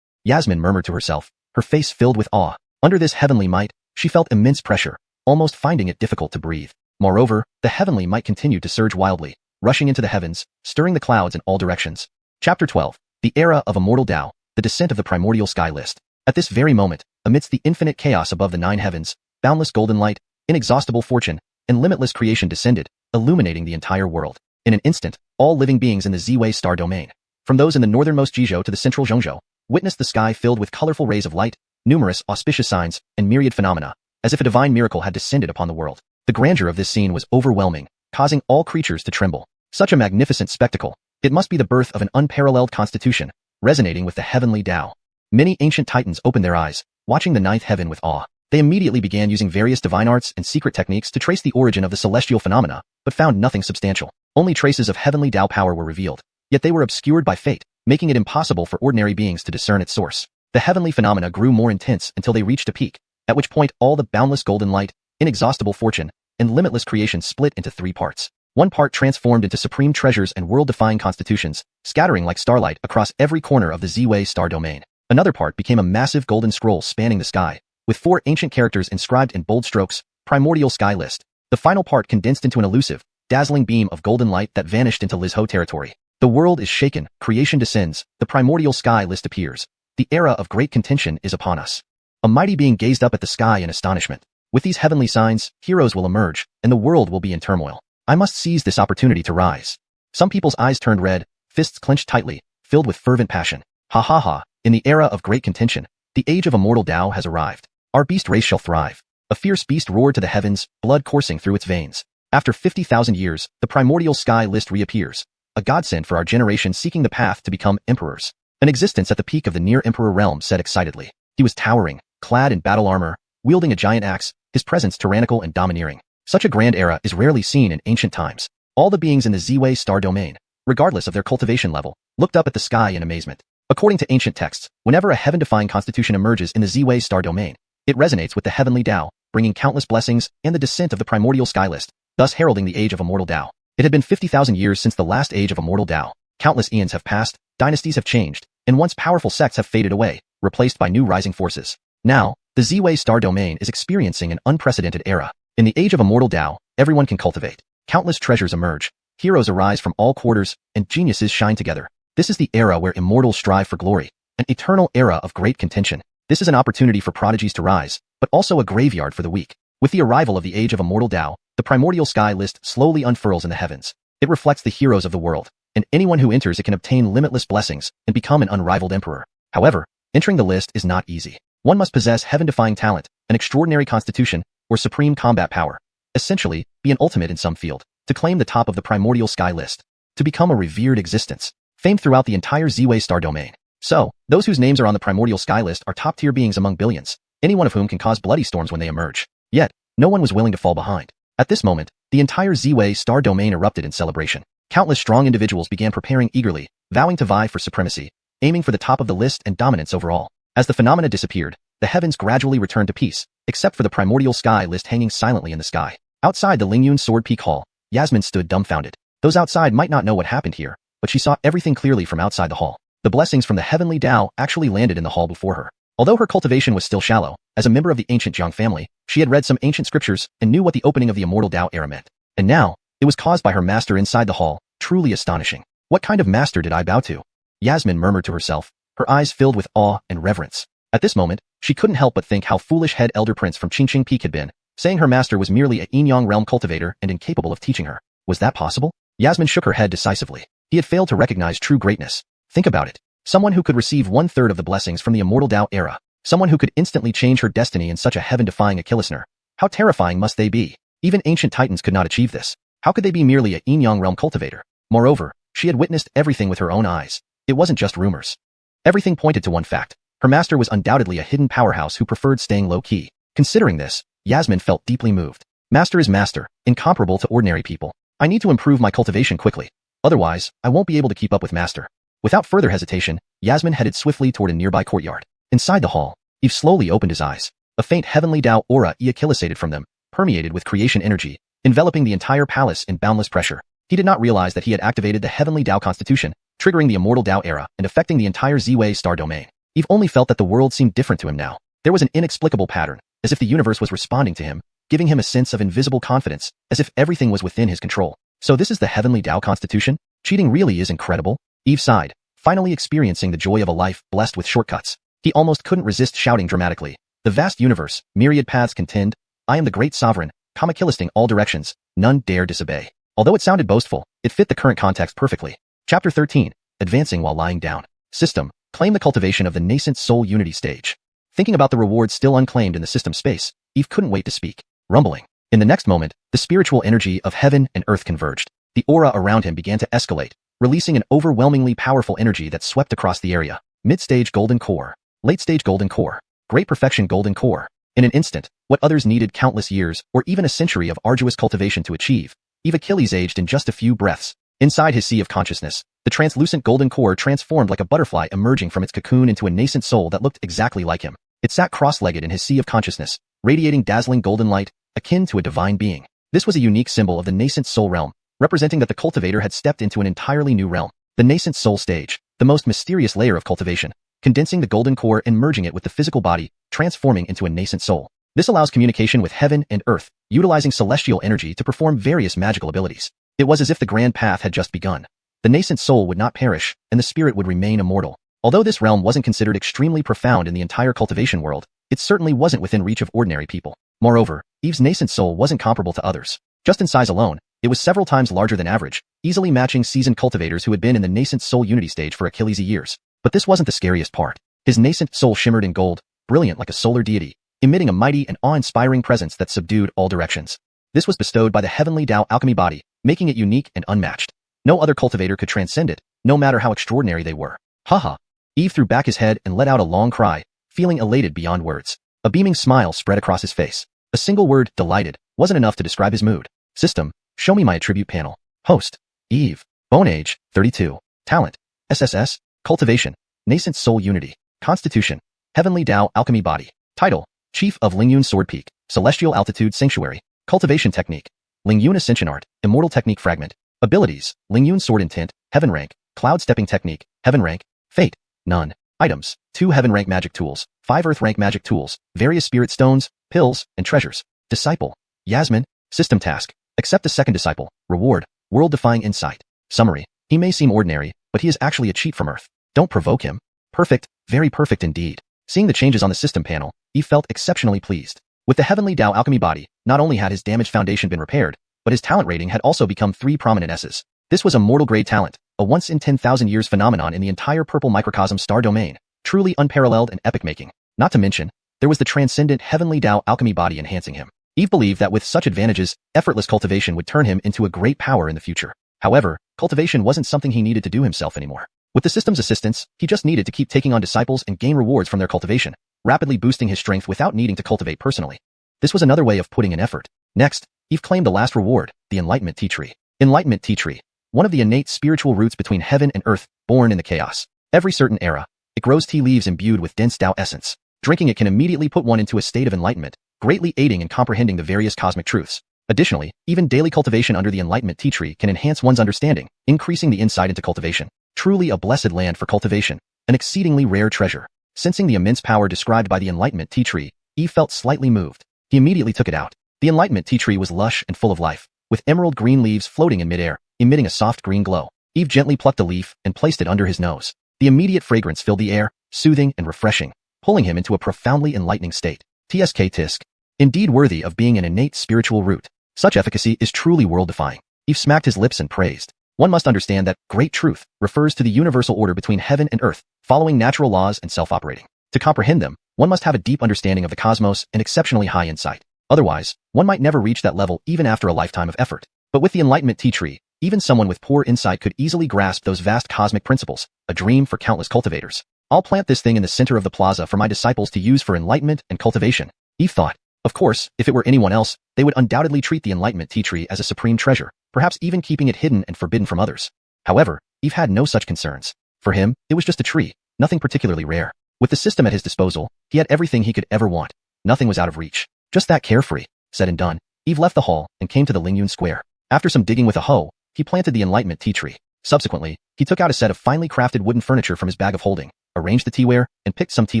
Yasmin murmured to herself, her face filled with awe. Under this heavenly might, she felt immense pressure, almost finding it difficult to breathe. Moreover, the heavenly might continued to surge wildly, rushing into the heavens, stirring the clouds in all directions. Chapter 12. The Era of Immortal Tao, the Descent of the Primordial Sky List. At this very moment, amidst the infinite chaos above the 9 heavens, boundless golden light, inexhaustible fortune, and limitless creation descended, illuminating the entire world. In an instant, all living beings in the Z-Way star domain, from those in the northernmost Jizhou to the central Zhongzhou, witnessed the sky filled with colorful rays of light, numerous auspicious signs, and myriad phenomena, as if a divine miracle had descended upon the world. The grandeur of this scene was overwhelming, causing all creatures to tremble. Such a magnificent spectacle. It must be the birth of an unparalleled constitution, resonating with the heavenly Tao. Many ancient titans opened their eyes, watching the 9th heaven with awe. They immediately began using various divine arts and secret techniques to trace the origin of the celestial phenomena, but found nothing substantial. Only traces of heavenly Tao power were revealed, yet they were obscured by fate, making it impossible for ordinary beings to discern its source. The heavenly phenomena grew more intense until they reached a peak, at which point all the boundless golden light, inexhaustible fortune, and limitless creation split into 3 parts. One part transformed into supreme treasures and world-defying constitutions, scattering like starlight across every corner of the Z-Way star domain. Another part became a massive golden scroll spanning the sky, with 4 ancient characters inscribed in bold strokes, Primordial Sky List. The final part condensed into an elusive, dazzling beam of golden light that vanished into Lizhou territory. The world is shaken, creation descends, the Primordial Sky List appears. The era of great contention is upon us. A mighty being gazed up at the sky in astonishment. With these heavenly signs, heroes will emerge, and the world will be in turmoil. I must seize this opportunity to rise. Some people's eyes turned red, fists clenched tightly, filled with fervent passion. Ha ha ha, in the era of great contention, the age of immortal Tao has arrived. Our beast race shall thrive. A fierce beast roared to the heavens, blood coursing through its veins. After 50,000 years, the Primordial Sky List reappears, a godsend for our generation seeking the path to become emperors. An existence at the peak of the near-emperor realm said excitedly. He was towering, clad in battle armor, wielding a giant axe, his presence tyrannical and domineering. Such a grand era is rarely seen in ancient times. All the beings in the Z-Way star domain, regardless of their cultivation level, looked up at the sky in amazement. According to ancient texts, whenever a heaven-defying constitution emerges in the Z-Way star domain, it resonates with the heavenly Tao, bringing countless blessings and the descent of the Primordial Sky List, thus heralding the age of immortal Tao. It had been 50,000 years since the last age of immortal Tao. Countless eons have passed, dynasties have changed, and once powerful sects have faded away, replaced by new rising forces. Now, the Z-Way star domain is experiencing an unprecedented era. In the age of immortal Tao, everyone can cultivate. Countless treasures emerge, heroes arise from all quarters, and geniuses shine together. This is the era where immortals strive for glory, an eternal era of great contention. This is an opportunity for prodigies to rise, but also a graveyard for the weak. With the arrival of the age of immortal Tao, the Primordial Sky List slowly unfurls in the heavens. It reflects the heroes of the world, and anyone who enters it can obtain limitless blessings and become an unrivaled emperor. However, entering the list is not easy. One must possess heaven-defying talent, an extraordinary constitution, or supreme combat power. Essentially, be an ultimate in some field, to claim the top of the Primordial Sky List, to become a revered existence, famed throughout the entire Z-Way star domain. So, those whose names are on the Primordial Sky List are top-tier beings among billions, any one of whom can cause bloody storms when they emerge. Yet, no one was willing to fall behind. At this moment, the entire Z-Way star domain erupted in celebration. Countless strong individuals began preparing eagerly, vowing to vie for supremacy, aiming for the top of the list and dominance overall. As the phenomena disappeared, the heavens gradually returned to peace, except for the Primordial Sky List hanging silently in the sky. Outside the Lingyun Sword Peak Hall, Yasmin stood dumbfounded. Those outside might not know what happened here, but she saw everything clearly from outside the hall. The blessings from the heavenly Tao actually landed in the hall before her. Although her cultivation was still shallow, as a member of the ancient Jiang family, she had read some ancient scriptures and knew what the opening of the immortal Tao era meant. And now, it was caused by her master inside the hall, truly astonishing. What kind of master did I bow to? Yasmin murmured to herself, her eyes filled with awe and reverence. At this moment, she couldn't help but think how foolish head elder prince from Qingqing Peak had been, saying her master was merely a Yin-Yang realm cultivator and incapable of teaching her. Was that possible? Yasmin shook her head decisively. He had failed to recognize true greatness. Think about it. Someone who could receive 1/3 of the blessings from the immortal Tao era, Someone who could instantly change her destiny in such a heaven-defying Achillesner. How terrifying must they be? Even ancient titans could not achieve this. How could they be merely a yin-yang realm cultivator? Moreover, she had witnessed everything with her own eyes. It wasn't just rumors. Everything pointed to one fact. Her master was undoubtedly a hidden powerhouse who preferred staying low-key. Considering this, Yasmin felt deeply moved. Master is master, incomparable to ordinary people. I need to improve my cultivation quickly. Otherwise, I won't be able to keep up with master. Without further hesitation, Yasmin headed swiftly toward a nearby courtyard. Inside the hall, Eve slowly opened his eyes. A faint heavenly Tao aura achillisated from them, permeated with creation energy, enveloping the entire palace in boundless pressure. He did not realize that he had activated the heavenly Tao constitution, triggering the immortal Tao era and affecting the entire Z-Way star domain. Eve only felt that the world seemed different to him now. There was an inexplicable pattern, as if the universe was responding to him, giving him a sense of invisible confidence, as if everything was within his control. So this is the heavenly Tao constitution? Cheating really is incredible. Eve sighed, finally experiencing the joy of a life blessed with shortcuts. He almost couldn't resist shouting dramatically. The vast universe, myriad paths contend. I am the great sovereign, comachillisting all directions. None dare disobey. Although it sounded boastful, it fit the current context perfectly. Chapter 13. Advancing while lying down. System. Claim the cultivation of the nascent soul unity stage. Thinking about the rewards still unclaimed in the system space, Eve couldn't wait to speak. Rumbling. In the next moment, the spiritual energy of heaven and earth converged. The aura around him began to escalate, releasing an overwhelmingly powerful energy that swept across the area. Mid-stage golden core. Late-stage golden core. Great perfection golden core. In an instant, what others needed countless years or even a century of arduous cultivation to achieve, Eve Achilles aged in just a few breaths. Inside his sea of consciousness, the translucent golden core transformed like a butterfly emerging from its cocoon into a nascent soul that looked exactly like him. It sat cross-legged in his sea of consciousness, radiating dazzling golden light, akin to a divine being. This was a unique symbol of the nascent soul realm, representing that the cultivator had stepped into an entirely new realm. The nascent soul stage, the most mysterious layer of cultivation, condensing the golden core and merging it with the physical body, transforming into a nascent soul. This allows communication with heaven and earth, utilizing celestial energy to perform various magical abilities. It was as if the grand path had just begun. The nascent soul would not perish, and the spirit would remain immortal. Although this realm wasn't considered extremely profound in the entire cultivation world, it certainly wasn't within reach of ordinary people. Moreover, Eve's nascent soul wasn't comparable to others. Just in size alone, it was several times larger than average, easily matching seasoned cultivators who had been in the nascent soul unity stage for Achilles years. But this wasn't the scariest part. His nascent soul shimmered in gold, brilliant like a solar deity, emitting a mighty and awe-inspiring presence that subdued all directions. This was bestowed by the heavenly Tao alchemy body, making it unique and unmatched. No other cultivator could transcend it, no matter how extraordinary they were. Haha. Eve threw back his head and let out a long cry, feeling elated beyond words. A beaming smile spread across his face. A single word, delighted, wasn't enough to describe his mood. System. Show me my attribute panel. Host. Eve. Bone age. 32. Talent. SSS. Cultivation. Nascent soul unity. Constitution. Heavenly Tao alchemy body. Title. Chief of Lingyun Sword Peak. Celestial Altitude Sanctuary. Cultivation technique. Lingyun Ascension Art. Immortal Technique Fragment. Abilities. Lingyun Sword Intent. Heaven rank. Cloud Stepping Technique. Heaven rank. Fate. None. Items. 2 Heaven rank magic tools. 5 Earth rank magic tools. Various spirit stones, pills, and treasures. Disciple. Yasmin. System task. Accept a second disciple. Reward. World-defying insight. Summary. He may seem ordinary, but he is actually a cheat from Earth. Don't provoke him. Perfect. Very perfect indeed. Seeing the changes on the system panel, Eve felt exceptionally pleased. With the heavenly Tao alchemy body, not only had his damaged foundation been repaired, but his talent rating had also become 3 prominent S's. This was a mortal-grade talent, a once-in-10,000 years phenomenon in the entire purple microcosm star domain, truly unparalleled and epic-making. Not to mention, there was the transcendent heavenly Tao alchemy body enhancing him. Eve believed that with such advantages, effortless cultivation would turn him into a great power in the future. However, cultivation wasn't something he needed to do himself anymore. With the system's assistance, he just needed to keep taking on disciples and gain rewards from their cultivation, rapidly boosting his strength without needing to cultivate personally. This was another way of putting in effort. Next, Eve claimed the last reward, the Enlightenment Tea Tree. Enlightenment Tea Tree. One of the innate spiritual roots between heaven and earth, born in the chaos. Every certain era, it grows tea leaves imbued with dense Tao essence. Drinking it can immediately put one into a state of enlightenment, greatly aiding in comprehending the various cosmic truths. Additionally, even daily cultivation under the Enlightenment Tea Tree can enhance one's understanding, increasing the insight into cultivation. Truly a blessed land for cultivation, an exceedingly rare treasure. Sensing the immense power described by the Enlightenment Tea Tree, Eve felt slightly moved. He immediately took it out. The Enlightenment Tea Tree was lush and full of life, with emerald green leaves floating in midair, emitting a soft green glow. Eve gently plucked a leaf and placed it under his nose. The immediate fragrance filled the air, soothing and refreshing, pulling him into a profoundly enlightening state. TSK Tisk. Indeed worthy of being an innate spiritual root. Such efficacy is truly world-defying. Eve smacked his lips and praised. One must understand that great truth refers to the universal order between heaven and earth, following natural laws and self-operating. To comprehend them, one must have a deep understanding of the cosmos and exceptionally high insight. Otherwise, one might never reach that level even after a lifetime of effort. But with the Enlightenment tea tree, even someone with poor insight could easily grasp those vast cosmic principles, a dream for countless cultivators. I'll plant this thing in the center of the plaza for my disciples to use for enlightenment and cultivation, Eve thought. Of course, if it were anyone else, they would undoubtedly treat the Enlightenment tea tree as a supreme treasure, perhaps even keeping it hidden and forbidden from others. However, Eve had no such concerns. For him, it was just a tree, nothing particularly rare. With the system at his disposal, he had everything he could ever want. Nothing was out of reach. Just that carefree. Said and done, Eve left the hall and came to the Lingyun Square. After some digging with a hoe, he planted the Enlightenment tea tree. Subsequently, he took out a set of finely crafted wooden furniture from his bag of holding, arranged the teaware, and picked some tea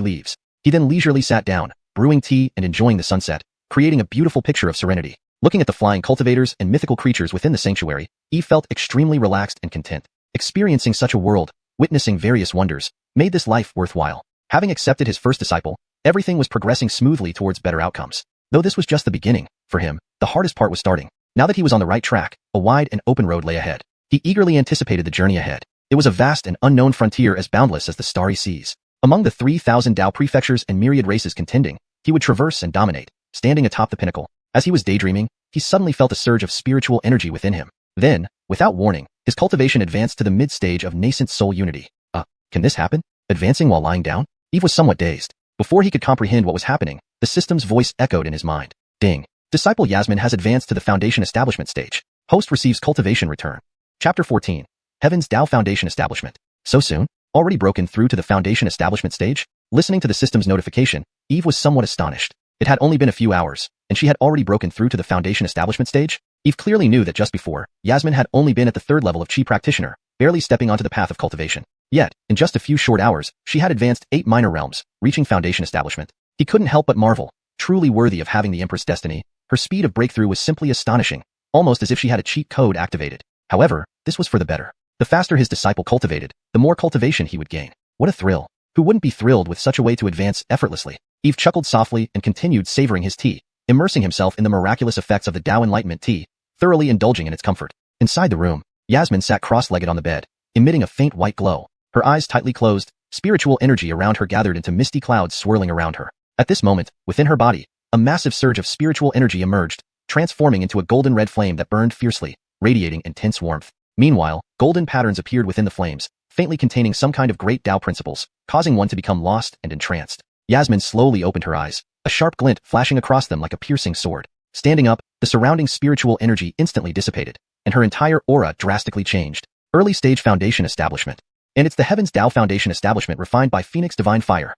leaves. He then leisurely sat down, brewing tea and enjoying the sunset, creating a beautiful picture of serenity. Looking at the flying cultivators and mythical creatures within the sanctuary, Eve felt extremely relaxed and content. Experiencing such a world, witnessing various wonders, made this life worthwhile. Having accepted his first disciple, everything was progressing smoothly towards better outcomes. Though this was just the beginning, for him, the hardest part was starting. Now that he was on the right track, a wide and open road lay ahead. He eagerly anticipated the journey ahead. It was a vast and unknown frontier as boundless as the starry seas. Among the 3,000 Dao prefectures and myriad races contending, he would traverse and dominate, standing atop the pinnacle. As he was daydreaming, he suddenly felt a surge of spiritual energy within him. Then, without warning, his cultivation advanced to the mid-stage of nascent soul unity. Can this happen? Advancing while lying down? Eve was somewhat dazed. Before he could comprehend what was happening, the system's voice echoed in his mind. Ding. Disciple Yasmin has advanced to the Foundation Establishment stage. Host receives cultivation return. Chapter 14. Heaven's Dao Foundation Establishment. So soon? Already broken through to the Foundation Establishment stage? Listening to the system's notification, Eve was somewhat astonished. It had only been a few hours, and she had already broken through to the Foundation Establishment stage? Eve clearly knew that just before, Yasmin had only been at the third level of Qi practitioner, barely stepping onto the path of cultivation. Yet, in just a few short hours, she had advanced 8 minor realms, reaching Foundation Establishment. He couldn't help but marvel. Truly worthy of having the Empress destiny, her speed of breakthrough was simply astonishing, almost as if she had a cheat code activated. However, this was for the better. The faster his disciple cultivated, the more cultivation he would gain. What a thrill. Who wouldn't be thrilled with such a way to advance effortlessly? Eve chuckled softly and continued savoring his tea, immersing himself in the miraculous effects of the Dao Enlightenment tea, thoroughly indulging in its comfort. Inside the room, Yasmin sat cross-legged on the bed, emitting a faint white glow. Her eyes tightly closed, spiritual energy around her gathered into misty clouds swirling around her. At this moment, within her body, a massive surge of spiritual energy emerged, transforming into a golden red flame that burned fiercely, radiating intense warmth. Meanwhile, golden patterns appeared within the flames, faintly containing some kind of great Dao principles, causing one to become lost and entranced. Yasmin slowly opened her eyes, a sharp glint flashing across them like a piercing sword. Standing up, the surrounding spiritual energy instantly dissipated, and her entire aura drastically changed. Early stage foundation establishment. And it's the Heavens Dao Foundation Establishment refined by Phoenix Divine Fire.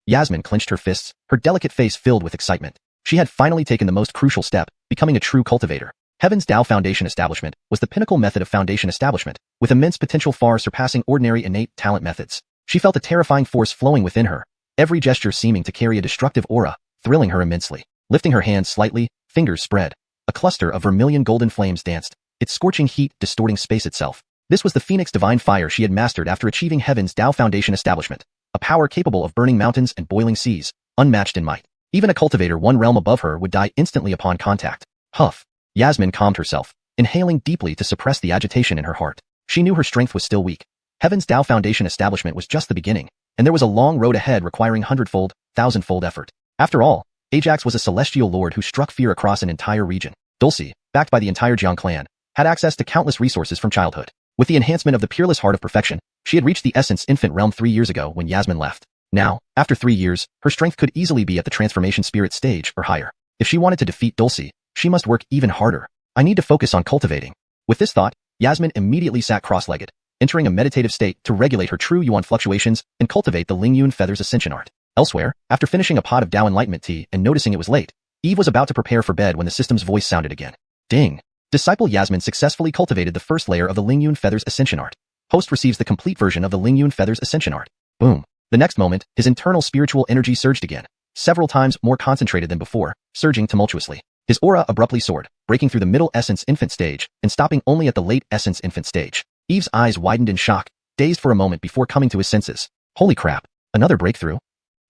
Yasmin clenched her fists, her delicate face filled with excitement. She had finally taken the most crucial step, becoming a true cultivator. Heavens Dao Foundation Establishment was the pinnacle method of foundation establishment, with immense potential far surpassing ordinary innate talent methods. She felt a terrifying force flowing within her, every gesture seeming to carry a destructive aura, thrilling her immensely. Lifting her hands slightly, fingers spread. A cluster of vermilion golden flames danced, its scorching heat distorting space itself. This was the Phoenix Divine Fire she had mastered after achieving Heaven's Dao Foundation Establishment, a power capable of burning mountains and boiling seas, unmatched in might. Even a cultivator one realm above her would die instantly upon contact. Huff. Yasmin calmed herself, inhaling deeply to suppress the agitation in her heart. She knew her strength was still weak. Heaven's Dao Foundation Establishment was just the beginning, and there was a long road ahead requiring hundredfold, thousandfold effort. After all, Ajax was a celestial lord who struck fear across an entire region. Dulcie, backed by the entire Jiang clan, had access to countless resources from childhood. With the enhancement of the Peerless Heart of Perfection, she had reached the Essence Infant realm 3 years ago when Yasmin left. Now, after 3 years, her strength could easily be at the Transformation Spirit stage or higher. If she wanted to defeat Dulcie, she must work even harder. I need to focus on cultivating. With this thought, Yasmin immediately sat cross-legged, entering a meditative state to regulate her true yuan fluctuations and cultivate the Lingyun Feather's Ascension art. Elsewhere, after finishing a pot of Dao Enlightenment tea and noticing it was late, Eve was about to prepare for bed when the system's voice sounded again. Ding. Disciple Yasmin successfully cultivated the first layer of the Lingyun Feather's Ascension art. Host receives the complete version of the Lingyun Feather's Ascension art. Boom. The next moment, his internal spiritual energy surged again, several times more concentrated than before, surging tumultuously. His aura abruptly soared, breaking through the middle Essence Infant stage and stopping only at the late Essence Infant stage. Eve's eyes widened in shock, dazed for a moment before coming to his senses. Holy crap. Another breakthrough?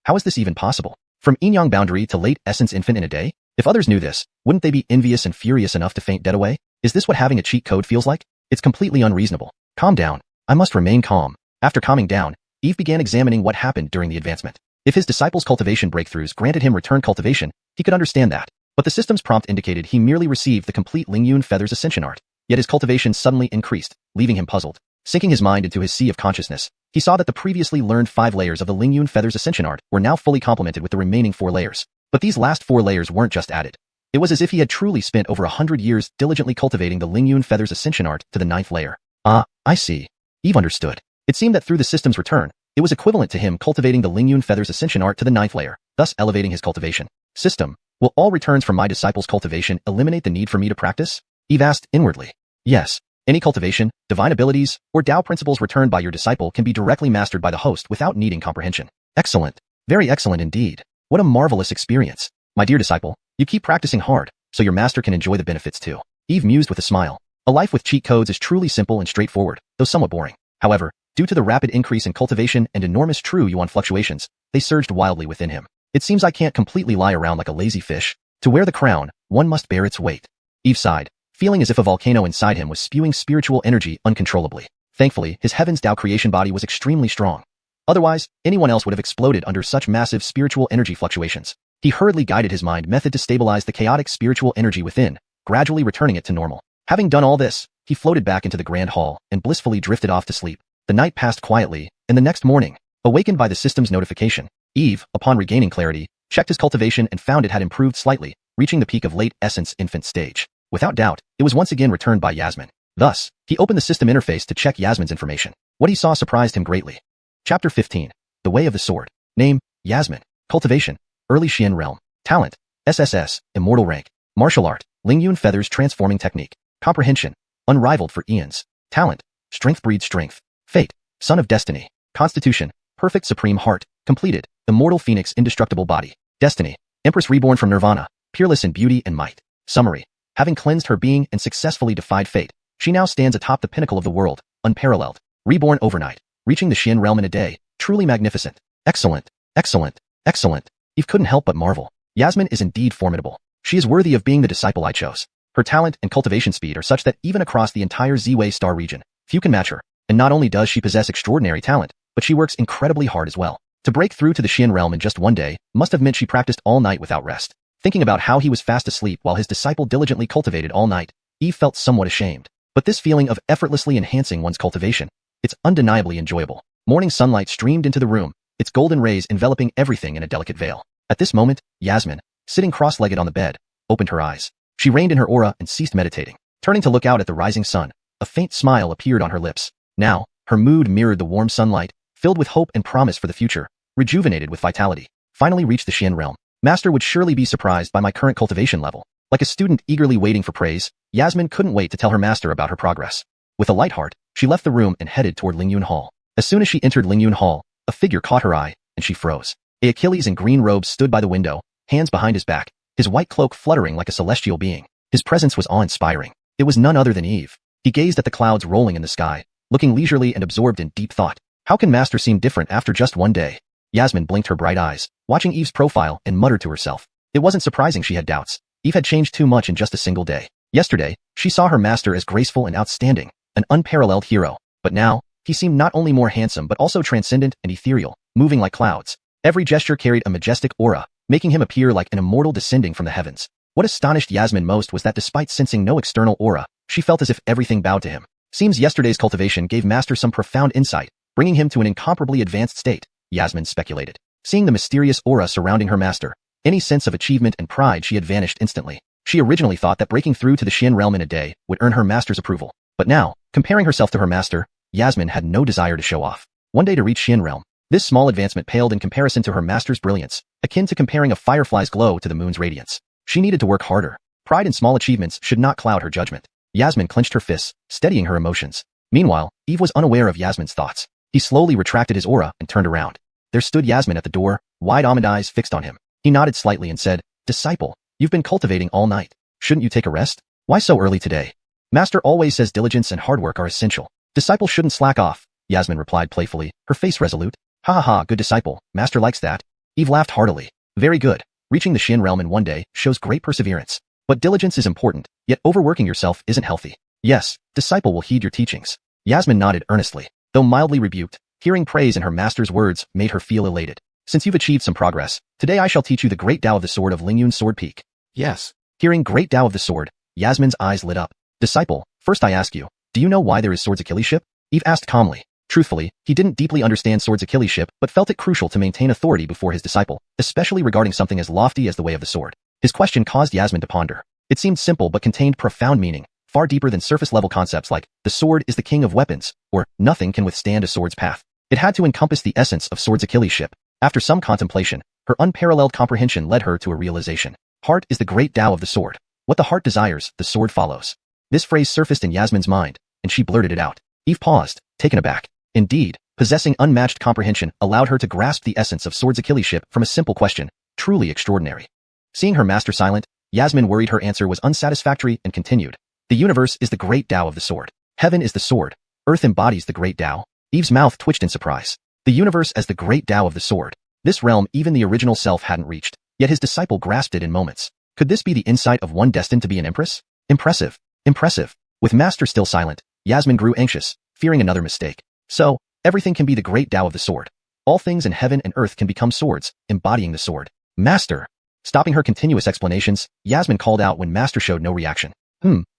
How is this even possible? From Yin-Yang boundary to late Essence Infant in a day? If others knew this, wouldn't they be envious and furious enough to faint dead away? Is this what having a cheat code feels like? It's completely unreasonable. Calm down. I must remain calm. After calming down, Eve began examining what happened during the advancement. If his disciple's cultivation breakthroughs granted him return cultivation, he could understand that. But the system's prompt indicated he merely received the complete Lingyun Feather's Ascension art. Yet his cultivation suddenly increased, leaving him puzzled. Sinking his mind into his sea of consciousness, he saw that the previously learned 5 layers of the Lingyun Feather's Ascension art were now fully complemented with the remaining 4 layers. But these last 4 layers weren't just added. It was as if he had truly spent over 100 years diligently cultivating the Lingyun Feather's Ascension art to the 9th layer. Ah, I see. Eve understood. It seemed that through the system's return, it was equivalent to him cultivating the Lingyun Feather's Ascension art to the 9th layer, thus elevating his cultivation. System, will all returns from my disciple's cultivation eliminate the need for me to practice? Eve asked inwardly. Yes. Any cultivation, divine abilities, or Tao principles returned by your disciple can be directly mastered by the host without needing comprehension. Excellent. Very excellent indeed. What a marvelous experience. My dear disciple, you keep practicing hard, so your master can enjoy the benefits too. Eve mused with a smile. A life with cheat codes is truly simple and straightforward, though somewhat boring. However, due to the rapid increase in cultivation and enormous true yuan fluctuations, they surged wildly within him. It seems I can't completely lie around like a lazy fish. To wear the crown, one must bear its weight. Eve sighed, feeling as if a volcano inside him was spewing spiritual energy uncontrollably. Thankfully, his Heaven's Tao creation body was extremely strong. Otherwise, anyone else would have exploded under such massive spiritual energy fluctuations. He hurriedly guided his mind method to stabilize the chaotic spiritual energy within, gradually returning it to normal. Having done all this, he floated back into the grand hall and blissfully drifted off to sleep. The night passed quietly, and the next morning, awakened by the system's notification, Eve, upon regaining clarity, checked his cultivation and found it had improved slightly, reaching the peak of late essence infant stage. Without doubt, it was once again returned by Yasmin. Thus, he opened the system interface to check Yasmin's information. What he saw surprised him greatly. Chapter 15. The Way of the Sword. Name, Yasmin. Cultivation, Early Xian Realm. Talent, SSS, Immortal Rank. Martial Art, Lingyun Feathers Transforming Technique. Comprehension, unrivaled for eons. Talent, Strength breeds strength. Fate, Son of Destiny. Constitution, Perfect Supreme Heart. Completed, Immortal Phoenix Indestructible Body. Destiny, Empress reborn from Nirvana, peerless in beauty and might. Summary. Having cleansed her being and successfully defied fate, she now stands atop the pinnacle of the world, unparalleled. Reborn overnight, reaching the Xian realm in a day, truly magnificent. Excellent, excellent, excellent. Eve couldn't help but marvel. Yasmin is indeed formidable. She is worthy of being the disciple I chose. Her talent and cultivation speed are such that even across the entire Z-Wei star region, few can match her. And not only does she possess extraordinary talent, but she works incredibly hard as well. To break through to the Xian realm in just one day must have meant she practiced all night without rest. Thinking about how he was fast asleep while his disciple diligently cultivated all night, Eve felt somewhat ashamed. But this feeling of effortlessly enhancing one's cultivation, it's undeniably enjoyable. Morning sunlight streamed into the room, its golden rays enveloping everything in a delicate veil. At this moment, Yasmin, sitting cross-legged on the bed, opened her eyes. She reined in her aura and ceased meditating. Turning to look out at the rising sun, a faint smile appeared on her lips. Now, her mood mirrored the warm sunlight, filled with hope and promise for the future, rejuvenated with vitality. Finally reached the Xian realm. Master would surely be surprised by my current cultivation level. Like a student eagerly waiting for praise, Yasmin couldn't wait to tell her master about her progress. With a light heart, she left the room and headed toward Lingyun Hall. As soon as she entered Lingyun Hall, a figure caught her eye, and she froze. Achilles in green robes stood by the window, hands behind his back, his white cloak fluttering like a celestial being. His presence was awe-inspiring. It was none other than Eve. He gazed at the clouds rolling in the sky, looking leisurely and absorbed in deep thought. How can Master seem different after just one day? Yasmin blinked her bright eyes, watching Eve's profile and muttered to herself. It wasn't surprising she had doubts. Eve had changed too much in just a single day. Yesterday, she saw her master as graceful and outstanding, an unparalleled hero. But now, he seemed not only more handsome but also transcendent and ethereal, moving like clouds. Every gesture carried a majestic aura, making him appear like an immortal descending from the heavens. What astonished Yasmin most was that despite sensing no external aura, she felt as if everything bowed to him. Seems yesterday's cultivation gave Master some profound insight, bringing him to an incomparably advanced state, Yasmin speculated. Seeing the mysterious aura surrounding her master, any sense of achievement and pride she had vanished instantly. She originally thought that breaking through to the Xian realm in a day would earn her master's approval. But now, comparing herself to her master, Yasmin had no desire to show off. One day to reach Xian realm. This small advancement paled in comparison to her master's brilliance, akin to comparing a firefly's glow to the moon's radiance. She needed to work harder. Pride in small achievements should not cloud her judgment. Yasmin clenched her fists, steadying her emotions. Meanwhile, Eve was unaware of Yasmin's thoughts. He slowly retracted his aura and turned around. There stood Yasmin at the door, wide almond eyes fixed on him. He nodded slightly and said, "Disciple, you've been cultivating all night. Shouldn't you take a rest? Why so early today? Master always says diligence and hard work are essential. Disciple shouldn't slack off," Yasmin replied playfully, her face resolute. "Ha ha ha, good disciple, Master likes that." Eve laughed heartily. "Very good. Reaching the Xian realm in one day shows great perseverance. But diligence is important, yet overworking yourself isn't healthy. Yes, disciple will heed your teachings." Yasmin nodded earnestly. Though mildly rebuked, hearing praise in her master's words made her feel elated. Since you've achieved some progress, today I shall teach you the Great Tao of the Sword of Lingyun's Sword Peak. Yes. Hearing Great Tao of the Sword, Yasmin's eyes lit up. Disciple, first I ask you, do you know why there is Sword's Achilleship? Eve asked calmly. Truthfully, he didn't deeply understand Sword's Achilleship, but felt it crucial to maintain authority before his disciple, especially regarding something as lofty as the way of the sword. His question caused Yasmin to ponder. It seemed simple but contained profound meaning, far deeper than surface-level concepts like, the sword is the king of weapons, or, nothing can withstand a sword's path. It had to encompass the essence of Sword's Achilleship. After some contemplation, her unparalleled comprehension led her to a realization. Heart is the Great Tao of the sword. What the heart desires, the sword follows. This phrase surfaced in Yasmin's mind, and she blurted it out. Eve paused, taken aback. Indeed, possessing unmatched comprehension allowed her to grasp the essence of Sword's Achilleship from a simple question, truly extraordinary. Seeing her master silent, Yasmin worried her answer was unsatisfactory and continued. The universe is the Great Tao of the sword. Heaven is the sword. Earth embodies the Great Tao. Eve's mouth twitched in surprise. The universe as the Great Tao of the sword. This realm even the original self hadn't reached, yet his disciple grasped it in moments. Could this be the insight of one destined to be an empress? Impressive. Impressive. With master still silent, Yasmin grew anxious, fearing another mistake. So, everything can be the Great Tao of the sword. All things in heaven and earth can become swords, embodying the sword. Master! Stopping her continuous explanations, Yasmin called out when Master showed no reaction.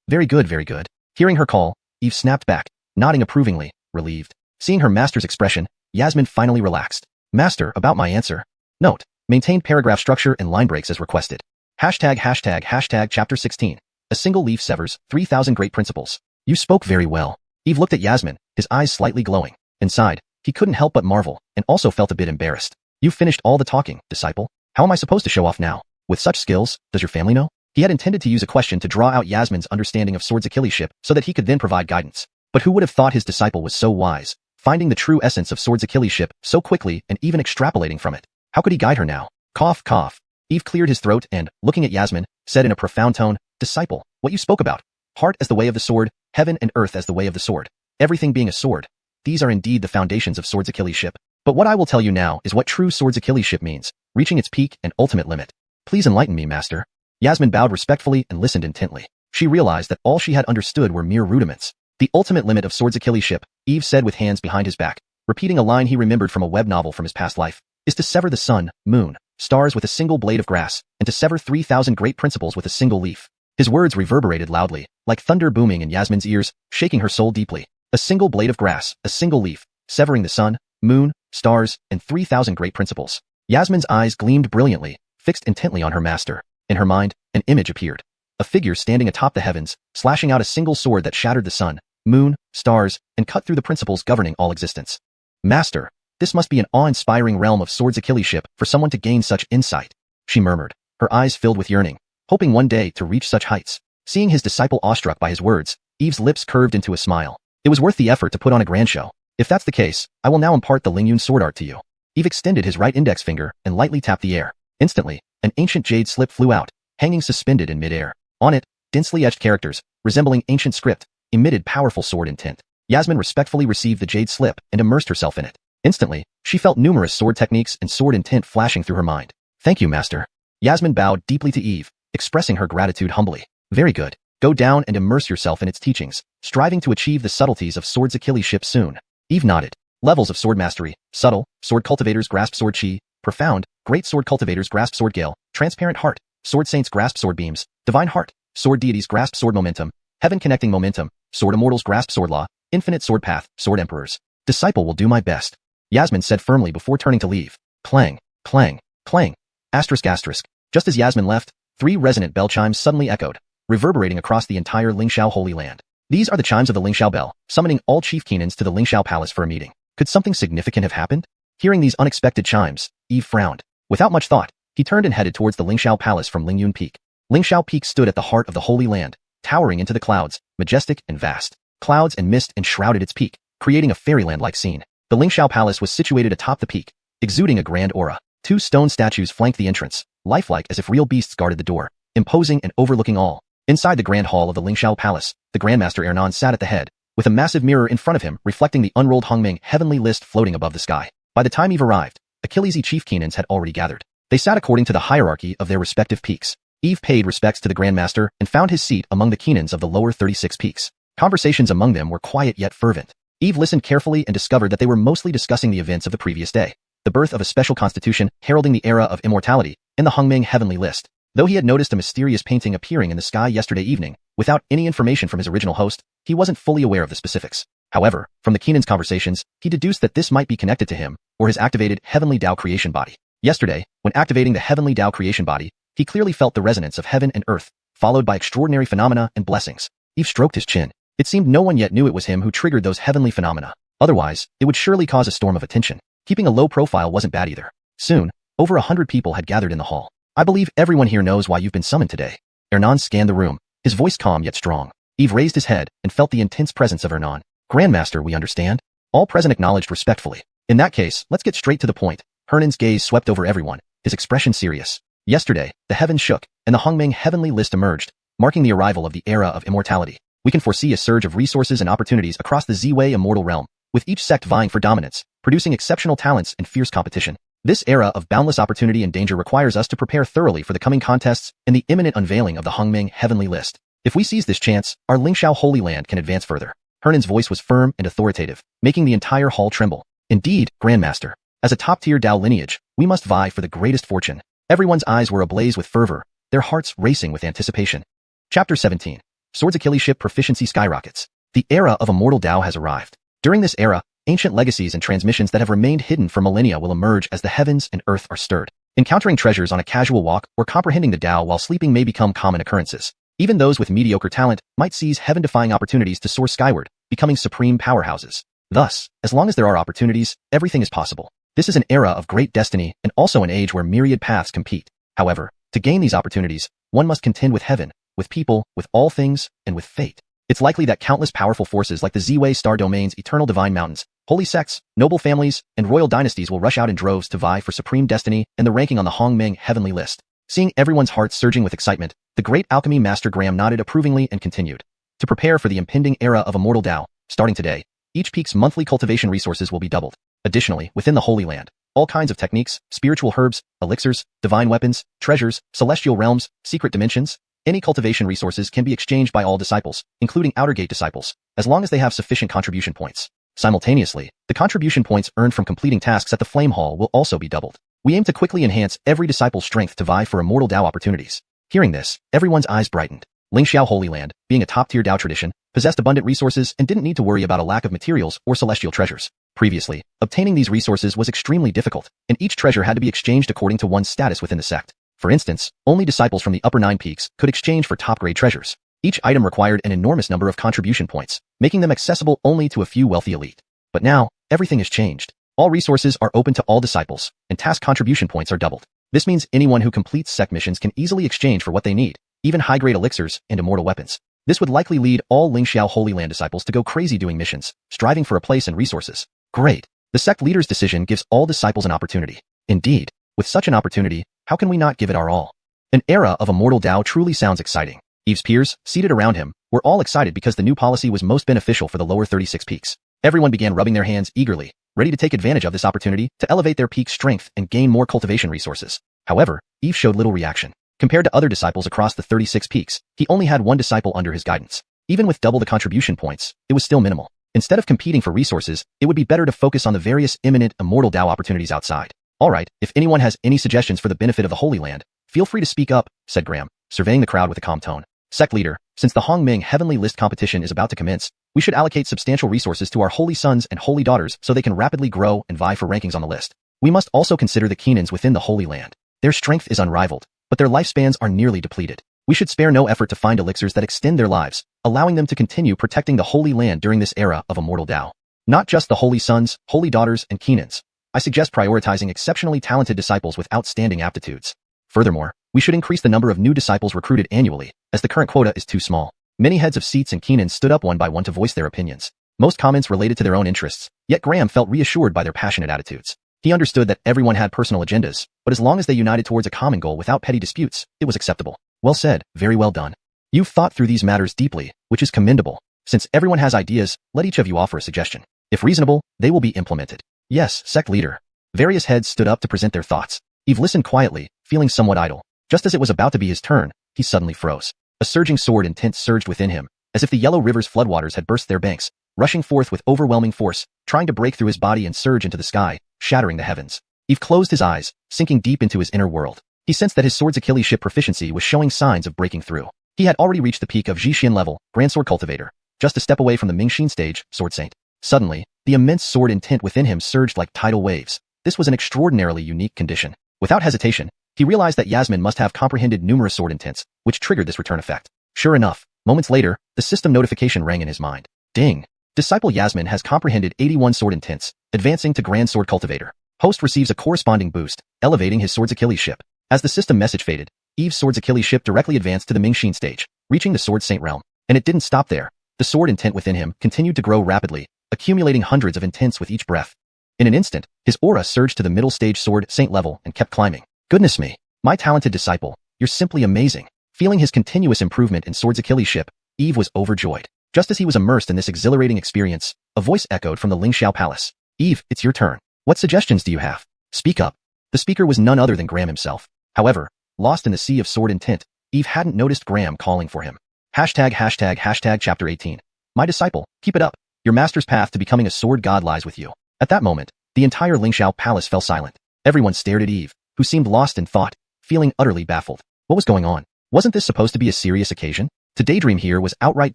Very good, very good. Hearing her call, Eve snapped back, nodding approvingly, relieved. Seeing her master's expression, Yasmin finally relaxed. Master, about my answer. Note, maintain paragraph structure and line breaks as requested. ##### Chapter 16. A single leaf severs 3,000 great principles. You spoke very well. Eve looked at Yasmin, his eyes slightly glowing. Inside, he couldn't help but marvel, and also felt a bit embarrassed. You finished all the talking, disciple. How am I supposed to show off now? With such skills, does your family know? He had intended to use a question to draw out Yasmin's understanding of Sword's Achilleship so that he could then provide guidance. But who would have thought his disciple was so wise, finding the true essence of Sword's Achilleship so quickly and even extrapolating from it? How could he guide her now? Cough, cough. Eve cleared his throat and, looking at Yasmin, said in a profound tone, Disciple, what you spoke about. Heart as the way of the sword, heaven and earth as the way of the sword. Everything being a sword. These are indeed the foundations of Sword's Achilleship. But what I will tell you now is what true Sword's Achilleship means, reaching its peak and ultimate limit. Please enlighten me, Master. Yasmin bowed respectfully and listened intently. She realized that all she had understood were mere rudiments. The ultimate limit of Sword's Achilleship, Eve said with hands behind his back, repeating a line he remembered from a web novel from his past life, is to sever the sun, moon, stars with a single blade of grass, and to sever 3,000 great principles with a single leaf. His words reverberated loudly, like thunder booming in Yasmin's ears, shaking her soul deeply. A single blade of grass, a single leaf, severing the sun, moon, stars, and 3,000 great principles. Yasmin's eyes gleamed brilliantly, fixed intently on her master. In her mind, an image appeared. A figure standing atop the heavens, slashing out a single sword that shattered the sun, moon, stars, and cut through the principles governing all existence. Master, this must be an awe-inspiring realm of Sword's Achilleship for someone to gain such insight, she murmured, her eyes filled with yearning, hoping one day to reach such heights. Seeing his disciple awestruck by his words, Eve's lips curved into a smile. It was worth the effort to put on a grand show. If that's the case, I will now impart the Lingyun sword art to you. Eve extended his right index finger and lightly tapped the air. Instantly, an ancient jade slip flew out, hanging suspended in midair. On it, densely etched characters, resembling ancient script, emitted powerful sword intent. Yasmin respectfully received the jade slip and immersed herself in it. Instantly, she felt numerous sword techniques and sword intent flashing through her mind. Thank you, Master. Yasmin bowed deeply to Eve, expressing her gratitude humbly. Very good. Go down and immerse yourself in its teachings, striving to achieve the subtleties of Sword's Achilleship soon. Eve nodded. Levels of sword mastery: subtle, sword cultivators grasp sword chi; profound, great sword cultivators grasp sword gale; transparent heart, sword saints grasp sword beams; divine heart, sword deities grasp sword momentum; heaven connecting momentum, sword immortals grasp sword law; infinite sword path, sword emperors. Disciple will do my best, Yasmin said firmly before turning to leave. Clang, clang, clang. Asterisk asterisk. Just as Yasmin left, 3 resonant bell chimes suddenly echoed, reverberating across the entire Lingxiao Holy Land. These are the chimes of the Lingxiao bell, summoning all chief Keenans to the Lingxiao palace for a meeting. Could something significant have happened? Hearing these unexpected chimes, Eve frowned. Without much thought, he turned and headed towards the Lingxiao palace from Lingyun Peak. Lingxiao Peak stood at the heart of the Holy Land, towering into the clouds, majestic and vast. Clouds and mist enshrouded its peak, creating a fairyland-like scene. The Lingxiao palace was situated atop the peak, exuding a grand aura. 2 stone statues flanked the entrance, lifelike as if real beasts guarded the door, imposing and overlooking all. Inside the grand hall of the Lingxiao palace, the Grandmaster Ernan sat at the head, with a massive mirror in front of him reflecting the unrolled Hongming heavenly list floating above the sky. By the time Eve arrived, Achilles's chief Keenans had already gathered. They sat according to the hierarchy of their respective peaks. Eve paid respects to the Grandmaster and found his seat among the Keenans of the lower 36 peaks. Conversations among them were quiet yet fervent. Eve listened carefully and discovered that they were mostly discussing the events of the previous day. the birth of a special constitution heralding the era of immortality, in the Hongming heavenly list. Though he had noticed a mysterious painting appearing in the sky yesterday evening, without any information from his original host, he wasn't fully aware of the specifics. However, from the Keenan's conversations, he deduced that this might be connected to him, or his activated Heavenly Tao creation body. Yesterday, when activating the Heavenly Tao creation body, he clearly felt the resonance of heaven and earth, followed by extraordinary phenomena and blessings. Eve stroked his chin. It seemed no one yet knew it was him who triggered those heavenly phenomena. Otherwise, it would surely cause a storm of attention. Keeping a low profile wasn't bad either. Soon, over 100 people had gathered in the hall. I believe everyone here knows why you've been summoned today. Hernan scanned the room, his voice calm yet strong. Eve raised his head and felt the intense presence of Hernan. Grandmaster, we understand. All present acknowledged respectfully. In that case, let's get straight to the point. Hernan's gaze swept over everyone, his expression serious. Yesterday, the heavens shook, and the Hongming heavenly list emerged, marking the arrival of the era of immortality. We can foresee a surge of resources and opportunities across the Z-Wei immortal realm, with each sect vying for dominance, producing exceptional talents and fierce competition. This era of boundless opportunity and danger requires us to prepare thoroughly for the coming contests and the imminent unveiling of the Hongming heavenly list. If we seize this chance, our Lingxiao Holy Land can advance further. Hernan's voice was firm and authoritative, making the entire hall tremble. Indeed, Grandmaster. As a top-tier Dao lineage, we must vie for the greatest fortune. Everyone's eyes were ablaze with fervor, their hearts racing with anticipation. Chapter 17. Swords Achilles ship proficiency skyrockets. The era of immortal Dao has arrived. During this era, ancient legacies and transmissions that have remained hidden for millennia will emerge as the heavens and earth are stirred. Encountering treasures on a casual walk or comprehending the Dao while sleeping may become common occurrences. Even those with mediocre talent might seize heaven-defying opportunities to soar skyward, becoming supreme powerhouses. Thus, as long as there are opportunities, everything is possible. This is an era of great destiny and also an age where myriad paths compete. However, to gain these opportunities, one must contend with heaven, with people, with all things, and with fate. It's likely that countless powerful forces like the Z-Wei star domains, eternal divine mountains, holy sects, noble families, and royal dynasties will rush out in droves to vie for supreme destiny and the ranking on the Hongming heavenly list. Seeing everyone's hearts surging with excitement, the great alchemy master Graham nodded approvingly and continued. To prepare for the impending era of immortal Dao, starting today, each peak's monthly cultivation resources will be doubled. Additionally, within the Holy Land, all kinds of techniques, spiritual herbs, elixirs, divine weapons, treasures, celestial realms, secret dimensions, any cultivation resources can be exchanged by all disciples, including Outer Gate disciples, as long as they have sufficient contribution points. Simultaneously, the contribution points earned from completing tasks at the Flame Hall will also be doubled. We aim to quickly enhance every disciple's strength to vie for immortal Dao opportunities. Hearing this, everyone's eyes brightened. Lingxiao Holy Land, being a top-tier Dao tradition, possessed abundant resources and didn't need to worry about a lack of materials or celestial treasures. Previously, obtaining these resources was extremely difficult, and each treasure had to be exchanged according to one's status within the sect. For instance, only disciples from the upper 9 peaks could exchange for top-grade treasures. Each item required an enormous number of contribution points, making them accessible only to a few wealthy elite. But now, everything has changed. All resources are open to all disciples, and task contribution points are doubled. This means anyone who completes sect missions can easily exchange for what they need, even high-grade elixirs and immortal weapons. This would likely lead all Lingxiao Holy Land disciples to go crazy doing missions, striving for a place and resources. Great. The sect leader's decision gives all disciples an opportunity. Indeed, with such an opportunity, how can we not give it our all? An era of immortal Dao truly sounds exciting. Eve's peers, seated around him, were all excited because the new policy was most beneficial for the lower 36 peaks. Everyone began rubbing their hands eagerly, ready to take advantage of this opportunity to elevate their peak strength and gain more cultivation resources. However, Eve showed little reaction. Compared to other disciples across the 36 peaks, he only had one disciple under his guidance. Even with double the contribution points, it was still minimal. Instead of competing for resources, it would be better to focus on the various imminent immortal Dao opportunities outside. Alright, if anyone has any suggestions for the benefit of the Holy Land, feel free to speak up, said Graham, surveying the crowd with a calm tone. Sect leader, since the Hongming Heavenly List competition is about to commence, we should allocate substantial resources to our holy sons and holy daughters so they can rapidly grow and vie for rankings on the list. We must also consider the Keenans within the Holy Land. Their strength is unrivaled, but their lifespans are nearly depleted. We should spare no effort to find elixirs that extend their lives, allowing them to continue protecting the Holy Land during this era of immortal Dao. Not just the holy sons, holy daughters, and Keenans. I suggest prioritizing exceptionally talented disciples with outstanding aptitudes. Furthermore, we should increase the number of new disciples recruited annually, as the current quota is too small. Many heads of seats and Keenans stood up one by one to voice their opinions. Most comments related to their own interests, yet Graham felt reassured by their passionate attitudes. He understood that everyone had personal agendas, but as long as they united towards a common goal without petty disputes, it was acceptable. Well said, very well done. You've thought through these matters deeply, which is commendable. Since everyone has ideas, let each of you offer a suggestion. If reasonable, they will be implemented. Yes, sect leader. Various heads stood up to present their thoughts. Eve listened quietly, feeling somewhat idle. Just as it was about to be his turn, he suddenly froze. A surging sword intent surged within him, as if the yellow river's floodwaters had burst their banks, rushing forth with overwhelming force, trying to break through his body and surge into the sky, shattering the heavens. Eve closed his eyes, sinking deep into his inner world. He sensed that his sword's Achilles ship proficiency was showing signs of breaking through. He had already reached the peak of Zhixian level, Grand Sword Cultivator, just a step away from the Mingxin stage, Sword Saint. Suddenly, the immense sword intent within him surged like tidal waves. This was an extraordinarily unique condition. Without hesitation, he realized that Yasmin must have comprehended numerous sword intents, which triggered this return effect. Sure enough, moments later, the system notification rang in his mind. Ding! Disciple Yasmin has comprehended 81 sword intents, advancing to Grand Sword Cultivator. Host receives a corresponding boost, elevating his sword's Achilles ship. As the system message faded, Eve's sword's Achilles ship directly advanced to the Mingxin stage, reaching the Sword Saint realm. And it didn't stop there. The sword intent within him continued to grow rapidly, accumulating hundreds of intents with each breath. In an instant, his aura surged to the middle stage Sword Saint level and kept climbing. Goodness me, my talented disciple, you're simply amazing. Feeling his continuous improvement in sword's Achilles ship, Eve was overjoyed. Just as he was immersed in this exhilarating experience, a voice echoed from the Lingxiao palace. Eve, it's your turn. What suggestions do you have? Speak up. The speaker was none other than Graham himself. However, lost in the sea of sword intent, Eve hadn't noticed Graham calling for him. Hashtag chapter 18. My disciple, keep it up. Your master's path to becoming a sword god lies with you. At that moment, the entire Lingxiao palace fell silent. Everyone stared at Eve, who seemed lost in thought, feeling utterly baffled. What was going on? Wasn't this supposed to be a serious occasion? To daydream here was outright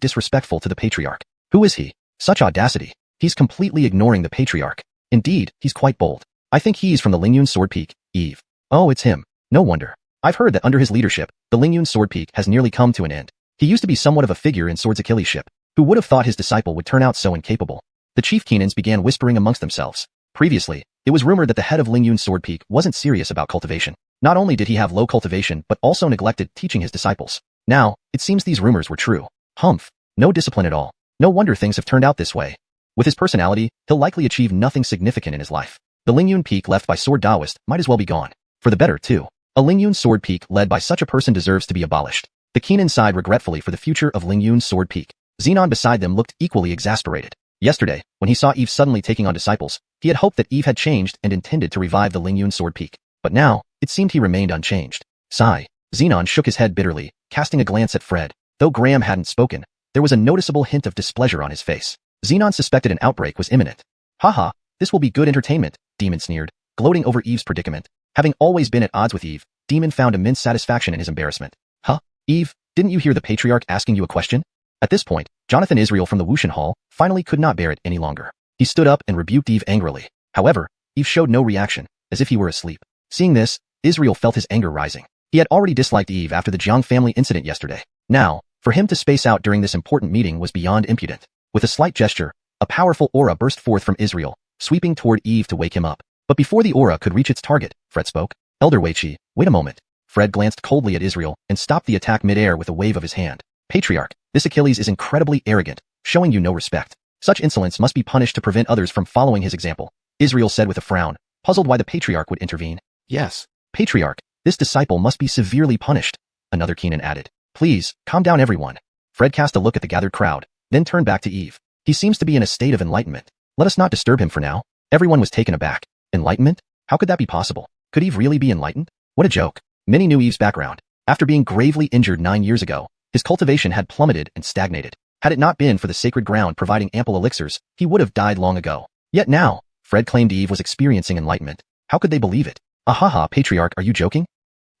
disrespectful to the patriarch. Who is he? Such audacity. He's completely ignoring the patriarch. Indeed, he's quite bold. I think he's from the Lingyun Sword Peak, Eve. Oh, it's him. No wonder. I've heard that under his leadership, the Lingyun Sword Peak has nearly come to an end. He used to be somewhat of a figure in Sword's Achilles ship. Who would have thought his disciple would turn out so incapable? The chief Keenans began whispering amongst themselves. Previously, it was rumored that the head of Lingyun Sword Peak wasn't serious about cultivation. Not only did he have low cultivation but also neglected teaching his disciples. Now, it seems these rumors were true. Humph. No discipline at all. No wonder things have turned out this way. With his personality, he'll likely achieve nothing significant in his life. The Lingyun Peak left by Sword Daoist might as well be gone. For the better, too. A Lingyun Sword Peak led by such a person deserves to be abolished. The Keenan sighed regretfully for the future of Lingyun Sword Peak. Xenon beside them looked equally exasperated. Yesterday, when he saw Eve suddenly taking on disciples, he had hoped that Eve had changed and intended to revive the Lingyun Sword Peak. But now, it seemed he remained unchanged. Sigh. Xenon shook his head bitterly, casting a glance at Fred. Though Graham hadn't spoken, there was a noticeable hint of displeasure on his face. Xenon suspected an outbreak was imminent. Haha, this will be good entertainment, Demon sneered, gloating over Eve's predicament. Having always been at odds with Eve, Demon found immense satisfaction in his embarrassment. Huh? Eve, didn't you hear the patriarch asking you a question? At this point, Jonathan Israel from the Wuxian Hall finally could not bear it any longer. He stood up and rebuked Eve angrily. However, Eve showed no reaction, as if he were asleep. Seeing this, Israel felt his anger rising. He had already disliked Eve after the Jiang family incident yesterday. Now, for him to space out during this important meeting was beyond impudent. With a slight gesture, a powerful aura burst forth from Israel, sweeping toward Eve to wake him up. But before the aura could reach its target, Fred spoke. Elder Weiqi, wait a moment. Fred glanced coldly at Israel and stopped the attack mid-air with a wave of his hand. Patriarch, this Achilles is incredibly arrogant, showing you no respect. Such insolence must be punished to prevent others from following his example. Israel said with a frown, puzzled why the patriarch would intervene. Yes, patriarch, this disciple must be severely punished. Another Keenan added. Please, calm down everyone. Fred cast a look at the gathered crowd, then turned back to Eve. He seems to be in a state of enlightenment. Let us not disturb him for now. Everyone was taken aback. Enlightenment? How could that be possible? Could Eve really be enlightened? What a joke. Many knew Eve's background. After being gravely injured 9 years ago, his cultivation had plummeted and stagnated. Had it not been for the sacred ground providing ample elixirs, he would have died long ago. Yet now, Fred claimed Eve was experiencing enlightenment. How could they believe it? Ahaha, Patriarch, are you joking?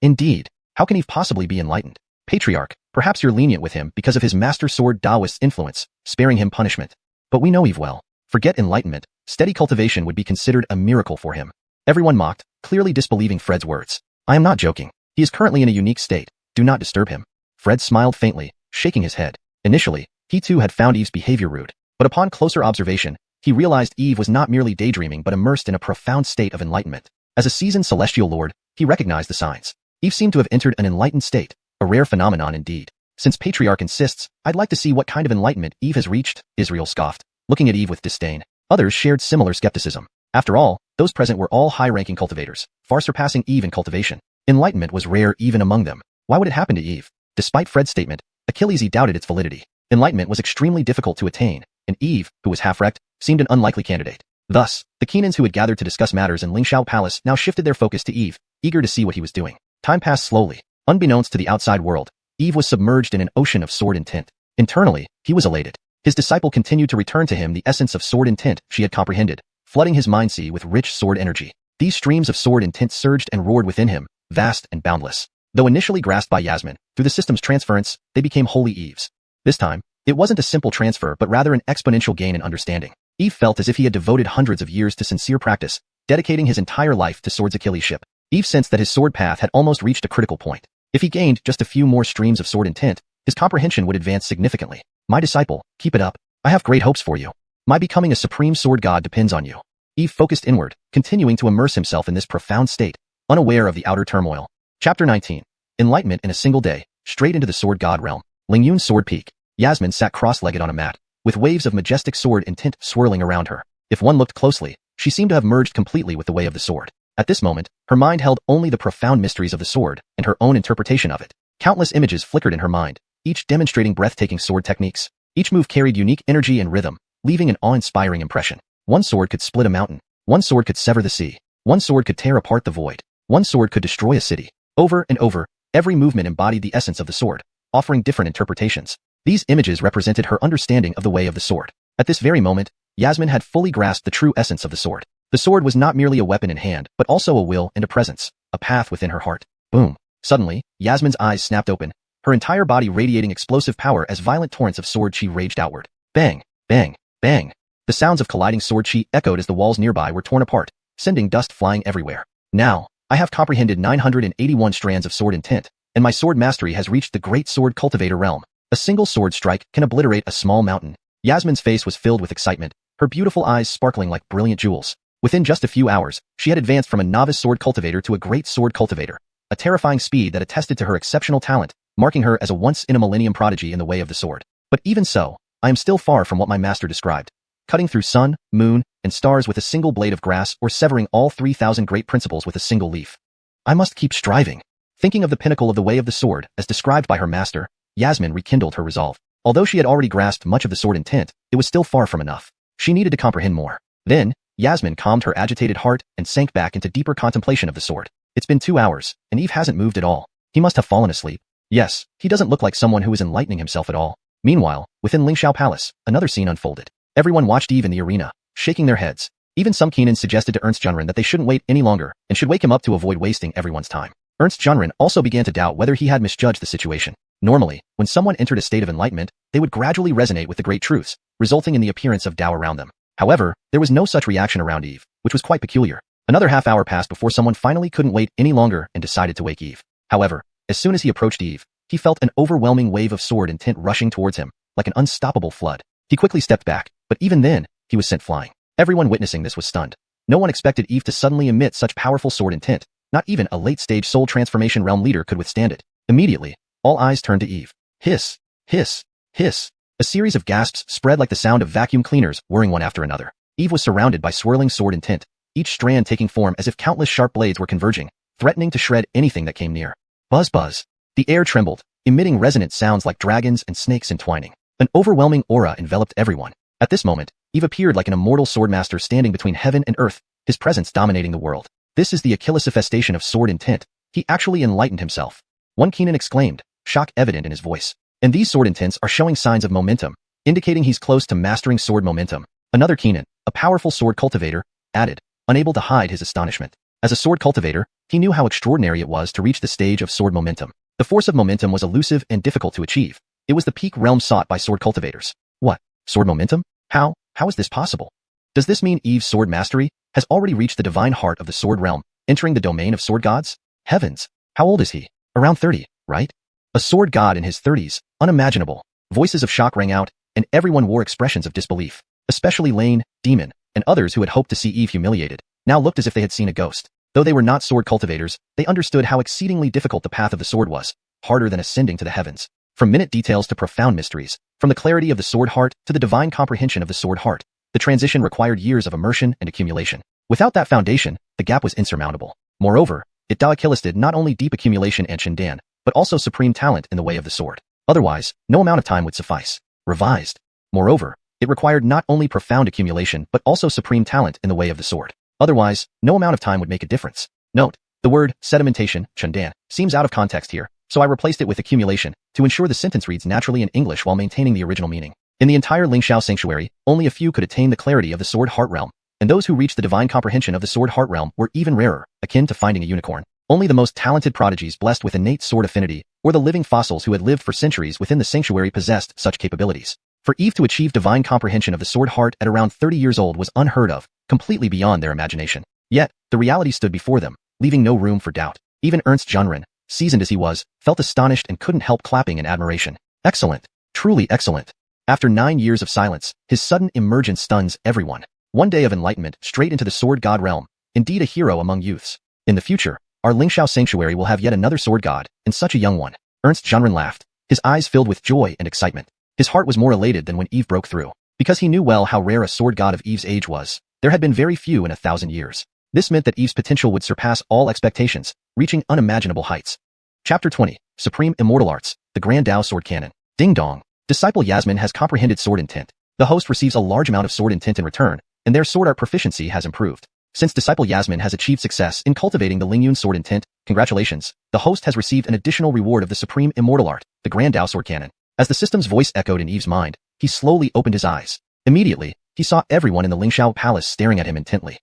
Indeed. How can Eve possibly be enlightened? Patriarch, perhaps you're lenient with him because of his Master Sword Daoist's influence, sparing him punishment. But we know Eve well. Forget enlightenment, steady cultivation would be considered a miracle for him. Everyone mocked, clearly disbelieving Fred's words. I am not joking. He is currently in a unique state. Do not disturb him. Fred smiled faintly, shaking his head. Initially, he too had found Eve's behavior rude. But upon closer observation, he realized Eve was not merely daydreaming but immersed in a profound state of enlightenment. As a seasoned celestial lord, he recognized the signs. Eve seemed to have entered an enlightened state, a rare phenomenon indeed. Since Patriarch insists, I'd like to see what kind of enlightenment Eve has reached, Israel scoffed, looking at Eve with disdain. Others shared similar skepticism. After all, those present were all high-ranking cultivators, far surpassing Eve in cultivation. Enlightenment was rare even among them. Why would it happen to Eve? Despite Fred's statement, Achilles doubted its validity. Enlightenment was extremely difficult to attain, and Eve, who was half-wrecked, seemed an unlikely candidate. Thus, the Keenans who had gathered to discuss matters in Lingxiao Palace now shifted their focus to Eve, eager to see what he was doing. Time passed slowly. Unbeknownst to the outside world, Eve was submerged in an ocean of sword intent. Internally, he was elated. His disciple continued to return to him the essence of sword intent she had comprehended, flooding his mind sea with rich sword energy. These streams of sword intent surged and roared within him, vast and boundless. Though initially grasped by Yasmin, through the system's transference, they became holy Eve's. This time, it wasn't a simple transfer but rather an exponential gain in understanding. Eve felt as if he had devoted hundreds of years to sincere practice, dedicating his entire life to Sword's Achillesship. Eve sensed that his sword path had almost reached a critical point. If he gained just a few more streams of sword intent, his comprehension would advance significantly. My disciple, keep it up. I have great hopes for you. My becoming a supreme sword god depends on you. Eve focused inward, continuing to immerse himself in this profound state, unaware of the outer turmoil. Chapter 19. Enlightenment in a single day, straight into the sword god realm. Lingyun's sword peak. Yasmin sat cross-legged on a mat, with waves of majestic sword intent swirling around her. If one looked closely, she seemed to have merged completely with the way of the sword. At this moment, her mind held only the profound mysteries of the sword and her own interpretation of it. Countless images flickered in her mind, each demonstrating breathtaking sword techniques. Each move carried unique energy and rhythm, leaving an awe-inspiring impression. One sword could split a mountain. One sword could sever the sea. One sword could tear apart the void. One sword could destroy a city. Over and over, every movement embodied the essence of the sword, offering different interpretations. These images represented her understanding of the way of the sword. At this very moment, Yasmin had fully grasped the true essence of the sword. The sword was not merely a weapon in hand, but also a will and a presence, a path within her heart. Boom. Suddenly, Yasmin's eyes snapped open, her entire body radiating explosive power as violent torrents of sword chi raged outward. Bang, bang, bang. The sounds of colliding sword chi echoed as the walls nearby were torn apart, sending dust flying everywhere. Now, I have comprehended 981 strands of sword intent, and my sword mastery has reached the great sword cultivator realm. A single sword strike can obliterate a small mountain. Yasmin's face was filled with excitement, her beautiful eyes sparkling like brilliant jewels. Within just a few hours, she had advanced from a novice sword cultivator to a great sword cultivator, a terrifying speed that attested to her exceptional talent, marking her as a once-in-a-millennium prodigy in the way of the sword. But even so, I am still far from what my master described. Cutting through sun, moon, and stars with a single blade of grass or severing all 3,000 great principles with a single leaf. I must keep striving. Thinking of the pinnacle of the way of the sword, as described by her master, Yasmin rekindled her resolve. Although she had already grasped much of the sword intent, it was still far from enough. She needed to comprehend more. Then, Yasmin calmed her agitated heart and sank back into deeper contemplation of the sword. It's been 2 hours, and Eve hasn't moved at all. He must have fallen asleep. Yes, he doesn't look like someone who is enlightening himself at all. Meanwhile, within Lingxiao Palace, another scene unfolded. Everyone watched Eve in the arena, shaking their heads. Even some Keenan suggested to Ernst Junren that they shouldn't wait any longer and should wake him up to avoid wasting everyone's time. Ernst Junren also began to doubt whether he had misjudged the situation. Normally, when someone entered a state of enlightenment, they would gradually resonate with the great truths, resulting in the appearance of Tao around them. However, there was no such reaction around Eve, which was quite peculiar. Another half hour passed before someone finally couldn't wait any longer and decided to wake Eve. However, as soon as he approached Eve, he felt an overwhelming wave of sword intent rushing towards him, like an unstoppable flood. He quickly stepped back, but even then, he was sent flying. Everyone witnessing this was stunned. No one expected Eve to suddenly emit such powerful sword intent. Not even a late-stage soul transformation realm leader could withstand it. Immediately, all eyes turned to Eve. Hiss, hiss, hiss. A series of gasps spread like the sound of vacuum cleaners whirring one after another. Eve was surrounded by swirling sword intent, each strand taking form as if countless sharp blades were converging, threatening to shred anything that came near. Buzz buzz. The air trembled, emitting resonant sounds like dragons and snakes entwining. An overwhelming aura enveloped everyone. At this moment, Eve appeared like an immortal swordmaster standing between heaven and earth, his presence dominating the world. This is the Achillesifestation of sword intent. He actually enlightened himself. One Keenan exclaimed, shock evident in his voice. And these sword intents are showing signs of momentum, indicating he's close to mastering sword momentum. Another Keenan, a powerful sword cultivator, added, unable to hide his astonishment. As a sword cultivator, he knew how extraordinary it was to reach the stage of sword momentum. The force of momentum was elusive and difficult to achieve. It was the peak realm sought by sword cultivators. What? Sword momentum? How is this possible? Does this mean Eve's sword mastery has already reached the divine heart of the sword realm, entering the domain of sword gods? Heavens! How old is he? Around 30, right? A sword god in his 30s, unimaginable. Voices of shock rang out, and everyone wore expressions of disbelief. Especially Lane, Demon, and others who had hoped to see Eve humiliated, now looked as if they had seen a ghost. Though they were not sword cultivators, they understood how exceedingly difficult the path of the sword was, harder than ascending to the heavens. From minute details to profound mysteries, from the clarity of the sword heart to the divine comprehension of the sword heart, the transition required years of immersion and accumulation. Without that foundation, the gap was insurmountable. Moreover, it Daokilisted not only deep accumulation and Shindan, but also supreme talent in the way of the sword. Otherwise, no amount of time would suffice. Revised. Moreover, it required not only profound accumulation but also supreme talent in the way of the sword. Otherwise, no amount of time would make a difference. Note, the word sedimentation, Shindan, seems out of context here, so I replaced it with accumulation to ensure the sentence reads naturally in English while maintaining the original meaning. In the entire Lingxiao sanctuary, only a few could attain the clarity of the sword heart realm. and those who reached the divine comprehension of the sword heart realm were even rarer, akin to finding a unicorn. Only the most talented prodigies blessed with innate sword affinity, or the living fossils who had lived for centuries within the sanctuary possessed such capabilities. For Eve to achieve divine comprehension of the sword heart at around 30 years old was unheard of, completely beyond their imagination. Yet, the reality stood before them, leaving no room for doubt. Even Ernst Jeanren, seasoned as he was, felt astonished and couldn't help clapping in admiration. Excellent. Truly excellent. After 9 years of silence, his sudden emergence stuns everyone. One day of enlightenment straight into the sword god realm, indeed a hero among youths. In the future, our Lingxiao sanctuary will have yet another sword god, and such a young one. Ernst Jeanren laughed, his eyes filled with joy and excitement. His heart was more elated than when Eve broke through. Because he knew well how rare a sword god of Eve's age was, there had been very few in 1,000 years. This meant that Eve's potential would surpass all expectations, reaching unimaginable heights. Chapter 20, Supreme Immortal Arts, the Grand Dao Sword Cannon. Ding dong. Disciple Yasmin has comprehended sword intent. The host receives a large amount of sword intent in return, and their sword art proficiency has improved. Since Disciple Yasmin has achieved success in cultivating the Lingyun sword intent, congratulations, the host has received an additional reward of the Supreme Immortal Art, the Grand Dao Sword Cannon. As the system's voice echoed in Eve's mind, he slowly opened his eyes. Immediately, he saw everyone in the Lingxiao palace staring at him intently.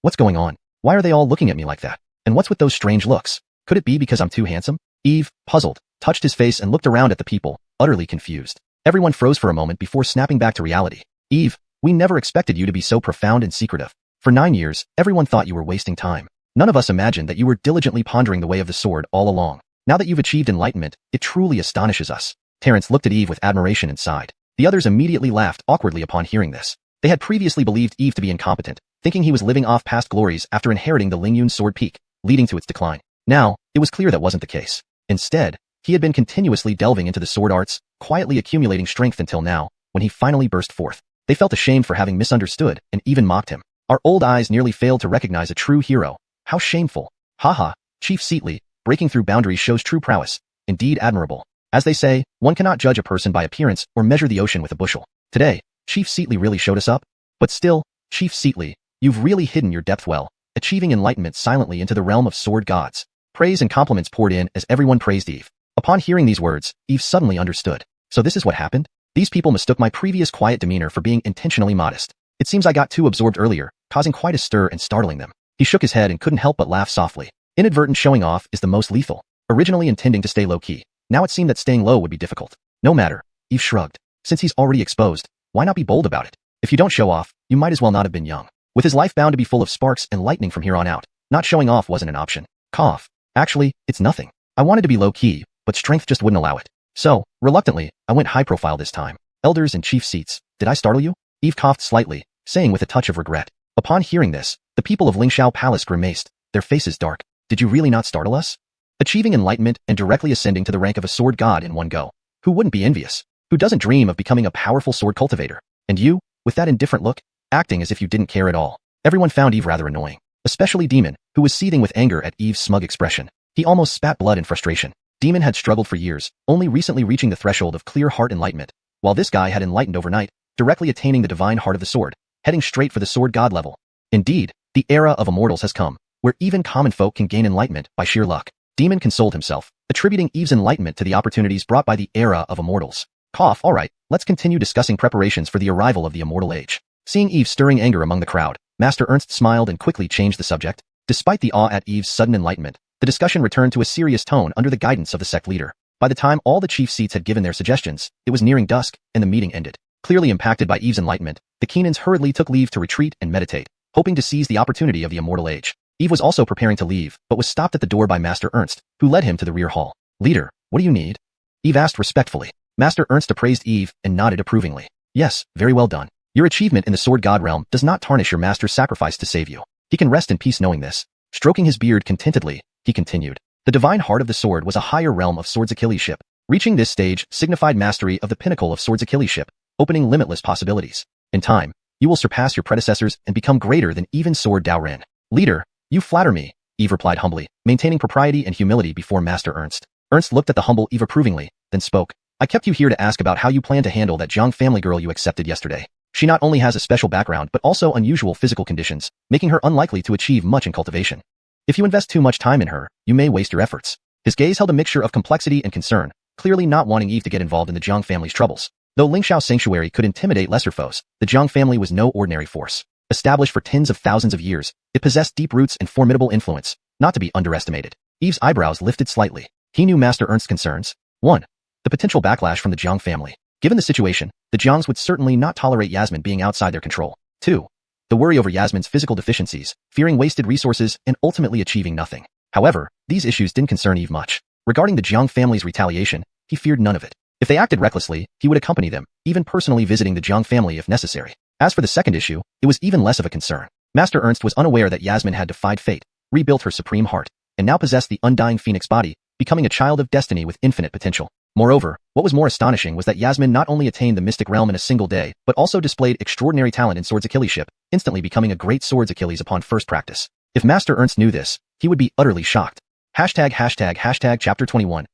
What's going on? Why are they all looking at me like that? And what's with those strange looks? Could it be because I'm too handsome? Eve, puzzled, touched his face and looked around at the people, utterly confused. Everyone froze for a moment before snapping back to reality. Eve, we never expected you to be so profound and secretive. For 9 years, everyone thought you were wasting time. None of us imagined that you were diligently pondering the way of the sword all along. Now that you've achieved enlightenment, it truly astonishes us. Terence looked at Eve with admiration and sighed. The others immediately laughed awkwardly upon hearing this. They had previously believed Eve to be incompetent, thinking he was living off past glories after inheriting the Lingyun sword peak, leading to its decline. Now, it was clear that wasn't the case. Instead, he had been continuously delving into the sword arts, quietly accumulating strength until now, when he finally burst forth. They felt ashamed for having misunderstood and even mocked him. Our old eyes nearly failed to recognize a true hero. How shameful. Haha, Chief Seatley, breaking through boundaries shows true prowess. Indeed admirable. As they say, one cannot judge a person by appearance or measure the ocean with a bushel. Today, Chief Seatley really showed us up. But still, Chief Seatley, you've really hidden your depth well, achieving enlightenment silently into the realm of sword gods. Praise and compliments poured in as everyone praised Eve. Upon hearing these words, Eve suddenly understood. So this is what happened? These people mistook my previous quiet demeanor for being intentionally modest. It seems I got too absorbed earlier, causing quite a stir and startling them. He shook his head and couldn't help but laugh softly. Inadvertent showing off is the most lethal. Originally intending to stay low-key, now it seemed that staying low would be difficult. No matter, Eve shrugged. Since he's already exposed, why not be bold about it? If you don't show off, you might as well not have been young. With his life bound to be full of sparks and lightning from here on out, not showing off wasn't an option. Cough. Actually, it's nothing. I wanted to be low-key, but strength just wouldn't allow it. So, reluctantly, I went high-profile this time. Elders and chief seats, did I startle you? Eve coughed slightly, saying with a touch of regret. Upon hearing this, the people of Lingxiao Palace grimaced, their faces dark. Did you really not startle us? Achieving enlightenment and directly ascending to the rank of a sword god in one go. Who wouldn't be envious? Who doesn't dream of becoming a powerful sword cultivator? And you, with that indifferent look, acting as if you didn't care at all. Everyone found Eve rather annoying. Especially Demon, who was seething with anger at Eve's smug expression. He almost spat blood in frustration. Demon had struggled for years, only recently reaching the threshold of clear heart enlightenment, while this guy had enlightened overnight, directly attaining the divine heart of the sword, heading straight for the sword god level. Indeed, the era of immortals has come, where even common folk can gain enlightenment by sheer luck. Demon consoled himself, attributing Eve's enlightenment to the opportunities brought by the era of immortals. Cough, alright, let's continue discussing preparations for the arrival of the immortal age. Seeing Eve stirring anger among the crowd, Master Ernst smiled and quickly changed the subject. Despite the awe at Eve's sudden enlightenment, the discussion returned to a serious tone under the guidance of the sect leader. By the time all the chief seats had given their suggestions, it was nearing dusk, and the meeting ended. Clearly impacted by Eve's enlightenment, the Keenans hurriedly took leave to retreat and meditate, hoping to seize the opportunity of the immortal age. Eve was also preparing to leave, but was stopped at the door by Master Ernst, who led him to the rear hall. Leader, what do you need? Eve asked respectfully. Master Ernst appraised Eve and nodded approvingly. Yes, very well done. Your achievement in the sword god realm does not tarnish your master's sacrifice to save you. He can rest in peace knowing this. Stroking his beard contentedly, he continued. The divine heart of the sword was a higher realm of swords Achilleship. Reaching this stage signified mastery of the pinnacle of swords Achilleship, opening limitless possibilities. In time, you will surpass your predecessors and become greater than even sword Dao Ren. Leader, you flatter me, Eve replied humbly, maintaining propriety and humility before Master Ernst. Ernst looked at the humble Eve approvingly, then spoke. I kept you here to ask about how you plan to handle that Jiang family girl you accepted yesterday. She not only has a special background but also unusual physical conditions, making her unlikely to achieve much in cultivation. If you invest too much time in her, you may waste your efforts. His gaze held a mixture of complexity and concern, clearly not wanting Eve to get involved in the Jiang family's troubles. Though Lingxiao Sanctuary could intimidate lesser foes, the Jiang family was no ordinary force. Established for tens of thousands of years, it possessed deep roots and formidable influence, not to be underestimated. Eve's eyebrows lifted slightly. He knew Master Ernst's concerns. 1. The potential backlash from the Jiang family. Given the situation, the Jiangs would certainly not tolerate Yasmin being outside their control. 2. The worry over Yasmin's physical deficiencies, fearing wasted resources and ultimately achieving nothing. However, these issues didn't concern Eve much. Regarding the Jiang family's retaliation, he feared none of it. If they acted recklessly, he would accompany them, even personally visiting the Jiang family if necessary. As for the second issue, it was even less of a concern. Master Ernst was unaware that Yasmin had defied fate, rebuilt her supreme heart, and now possessed the undying phoenix body, becoming a child of destiny with infinite potential. Moreover, what was more astonishing was that Yasmin not only attained the mystic realm in a single day, but also displayed extraordinary talent in Swords Achilleship, instantly becoming a great Swords Achilles upon first practice. If Master Ernst knew this, he would be utterly shocked. Chapter 21.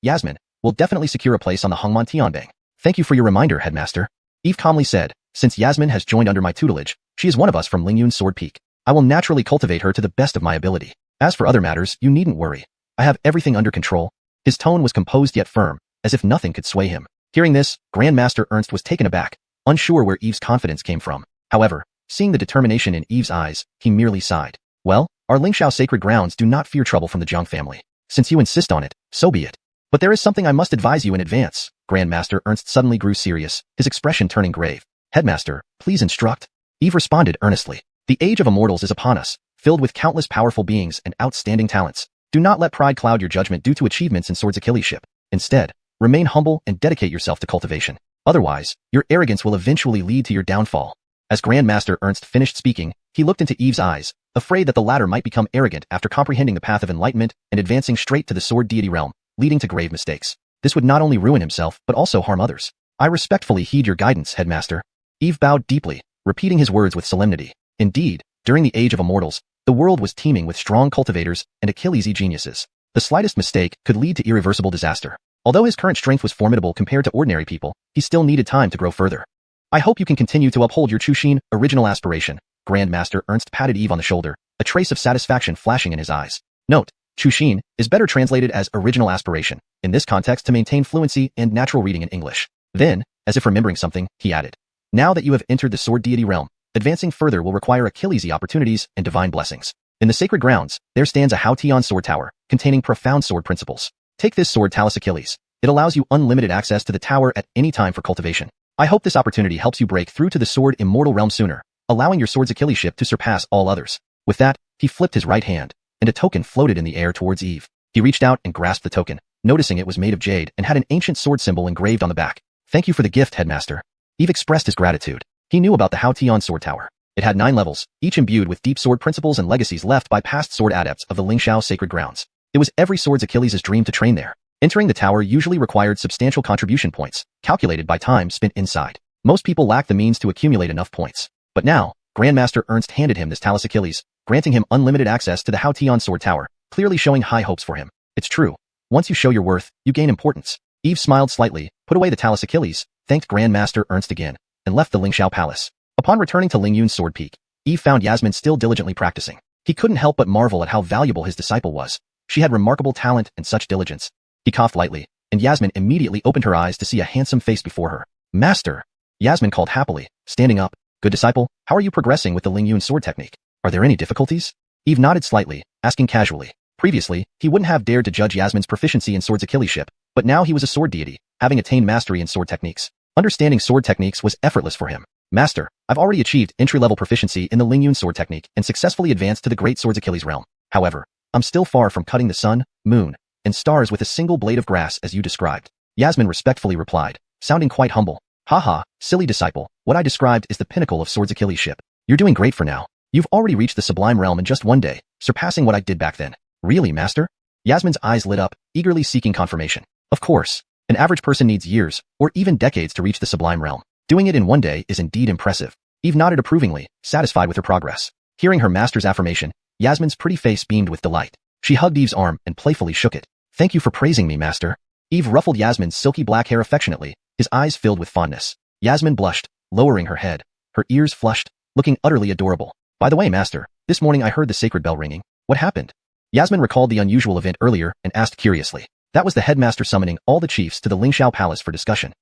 Yasmin, will definitely secure a place on the Hongman Tianbang. Thank you for your reminder, Headmaster. Eve calmly said, since Yasmin has joined under my tutelage, she is one of us from Lingyun's Sword Peak. I will naturally cultivate her to the best of my ability. As for other matters, you needn't worry. I have everything under control. His tone was composed yet firm, as if nothing could sway him. Hearing this, Grandmaster Ernst was taken aback, unsure where Eve's confidence came from. However, seeing the determination in Eve's eyes, he merely sighed. Well, our Lingxiao sacred grounds do not fear trouble from the Jiang family. Since you insist on it, so be it. But there is something I must advise you in advance. Grandmaster Ernst suddenly grew serious, his expression turning grave. Headmaster, please instruct. Eve responded earnestly. The age of immortals is upon us, filled with countless powerful beings and outstanding talents. Do not let pride cloud your judgment due to achievements in Swords Achilleship. Instead, remain humble and dedicate yourself to cultivation. Otherwise, your arrogance will eventually lead to your downfall. As Grandmaster Ernst finished speaking, he looked into Eve's eyes, afraid that the latter might become arrogant after comprehending the path of enlightenment and advancing straight to the sword deity realm, leading to grave mistakes. This would not only ruin himself, but also harm others. I respectfully heed your guidance, Headmaster. Eve bowed deeply, repeating his words with solemnity. Indeed, during the age of immortals, the world was teeming with strong cultivators and Achillesy geniuses. The slightest mistake could lead to irreversible disaster. Although his current strength was formidable compared to ordinary people, he still needed time to grow further. I hope you can continue to uphold your Chushin, original aspiration. Grandmaster Ernst patted Eve on the shoulder, a trace of satisfaction flashing in his eyes. Note, Chushin is better translated as original aspiration, in this context to maintain fluency and natural reading in English. Then, as if remembering something, he added, now that you have entered the sword deity realm, advancing further will require Achillesy opportunities and divine blessings. In the sacred grounds, there stands a Haotian sword tower, containing profound sword principles. Take this sword Talus Achilles. It allows you unlimited access to the tower at any time for cultivation. I hope this opportunity helps you break through to the sword immortal realm sooner, allowing your Swords Achilleship to surpass all others. With that, he flipped his right hand, and a token floated in the air towards Eve. He reached out and grasped the token, noticing it was made of jade and had an ancient sword symbol engraved on the back. Thank you for the gift, Headmaster. Eve expressed his gratitude. He knew about the Haotian sword tower. It had 9 levels, each imbued with deep sword principles and legacies left by past sword adepts of the Lingxiao sacred grounds. It was every sword's Achilles' dream to train there. Entering the tower usually required substantial contribution points, calculated by time spent inside. Most people lacked the means to accumulate enough points. But now, Grandmaster Ernst handed him this Talus Achilles, granting him unlimited access to the Haotian sword tower, clearly showing high hopes for him. It's true. Once you show your worth, you gain importance. Eve smiled slightly, put away the Talus Achilles, thanked Grandmaster Ernst again, and left the Lingxiao palace. Upon returning to Lingyun's sword peak, Eve found Yasmin still diligently practicing. He couldn't help but marvel at how valuable his disciple was. She had remarkable talent and such diligence. He coughed lightly, and Yasmin immediately opened her eyes to see a handsome face before her. Master! Yasmin called happily, standing up. Good disciple, how are you progressing with the Lingyun sword technique? Are there any difficulties? Eve nodded slightly, asking casually. Previously, he wouldn't have dared to judge Yasmin's proficiency in Swords Achilleship, but now he was a sword deity, having attained mastery in sword techniques. Understanding sword techniques was effortless for him. Master, I've already achieved entry-level proficiency in the Lingyun sword technique and successfully advanced to the Great Swords Achilles realm. However, I'm still far from cutting the sun, moon, and stars with a single blade of grass as you described. Yasmin respectfully replied, sounding quite humble. Haha, silly disciple, what I described is the pinnacle of Swords Achilleship. You're doing great for now. You've already reached the sublime realm in just one day, surpassing what I did back then. Really, Master? Yasmin's eyes lit up, eagerly seeking confirmation. Of course, an average person needs years, or even decades to reach the sublime realm. Doing it in one day is indeed impressive. Eve nodded approvingly, satisfied with her progress. Hearing her master's affirmation, Yasmin's pretty face beamed with delight. She hugged Eve's arm and playfully shook it. Thank you for praising me, Master. Eve ruffled Yasmin's silky black hair affectionately, his eyes filled with fondness. Yasmin blushed, lowering her head. Her ears flushed, looking utterly adorable. By the way, Master, this morning I heard the sacred bell ringing. What happened? Yasmin recalled the unusual event earlier and asked curiously. That was the headmaster summoning all the chiefs to the Lingxiao palace for discussion.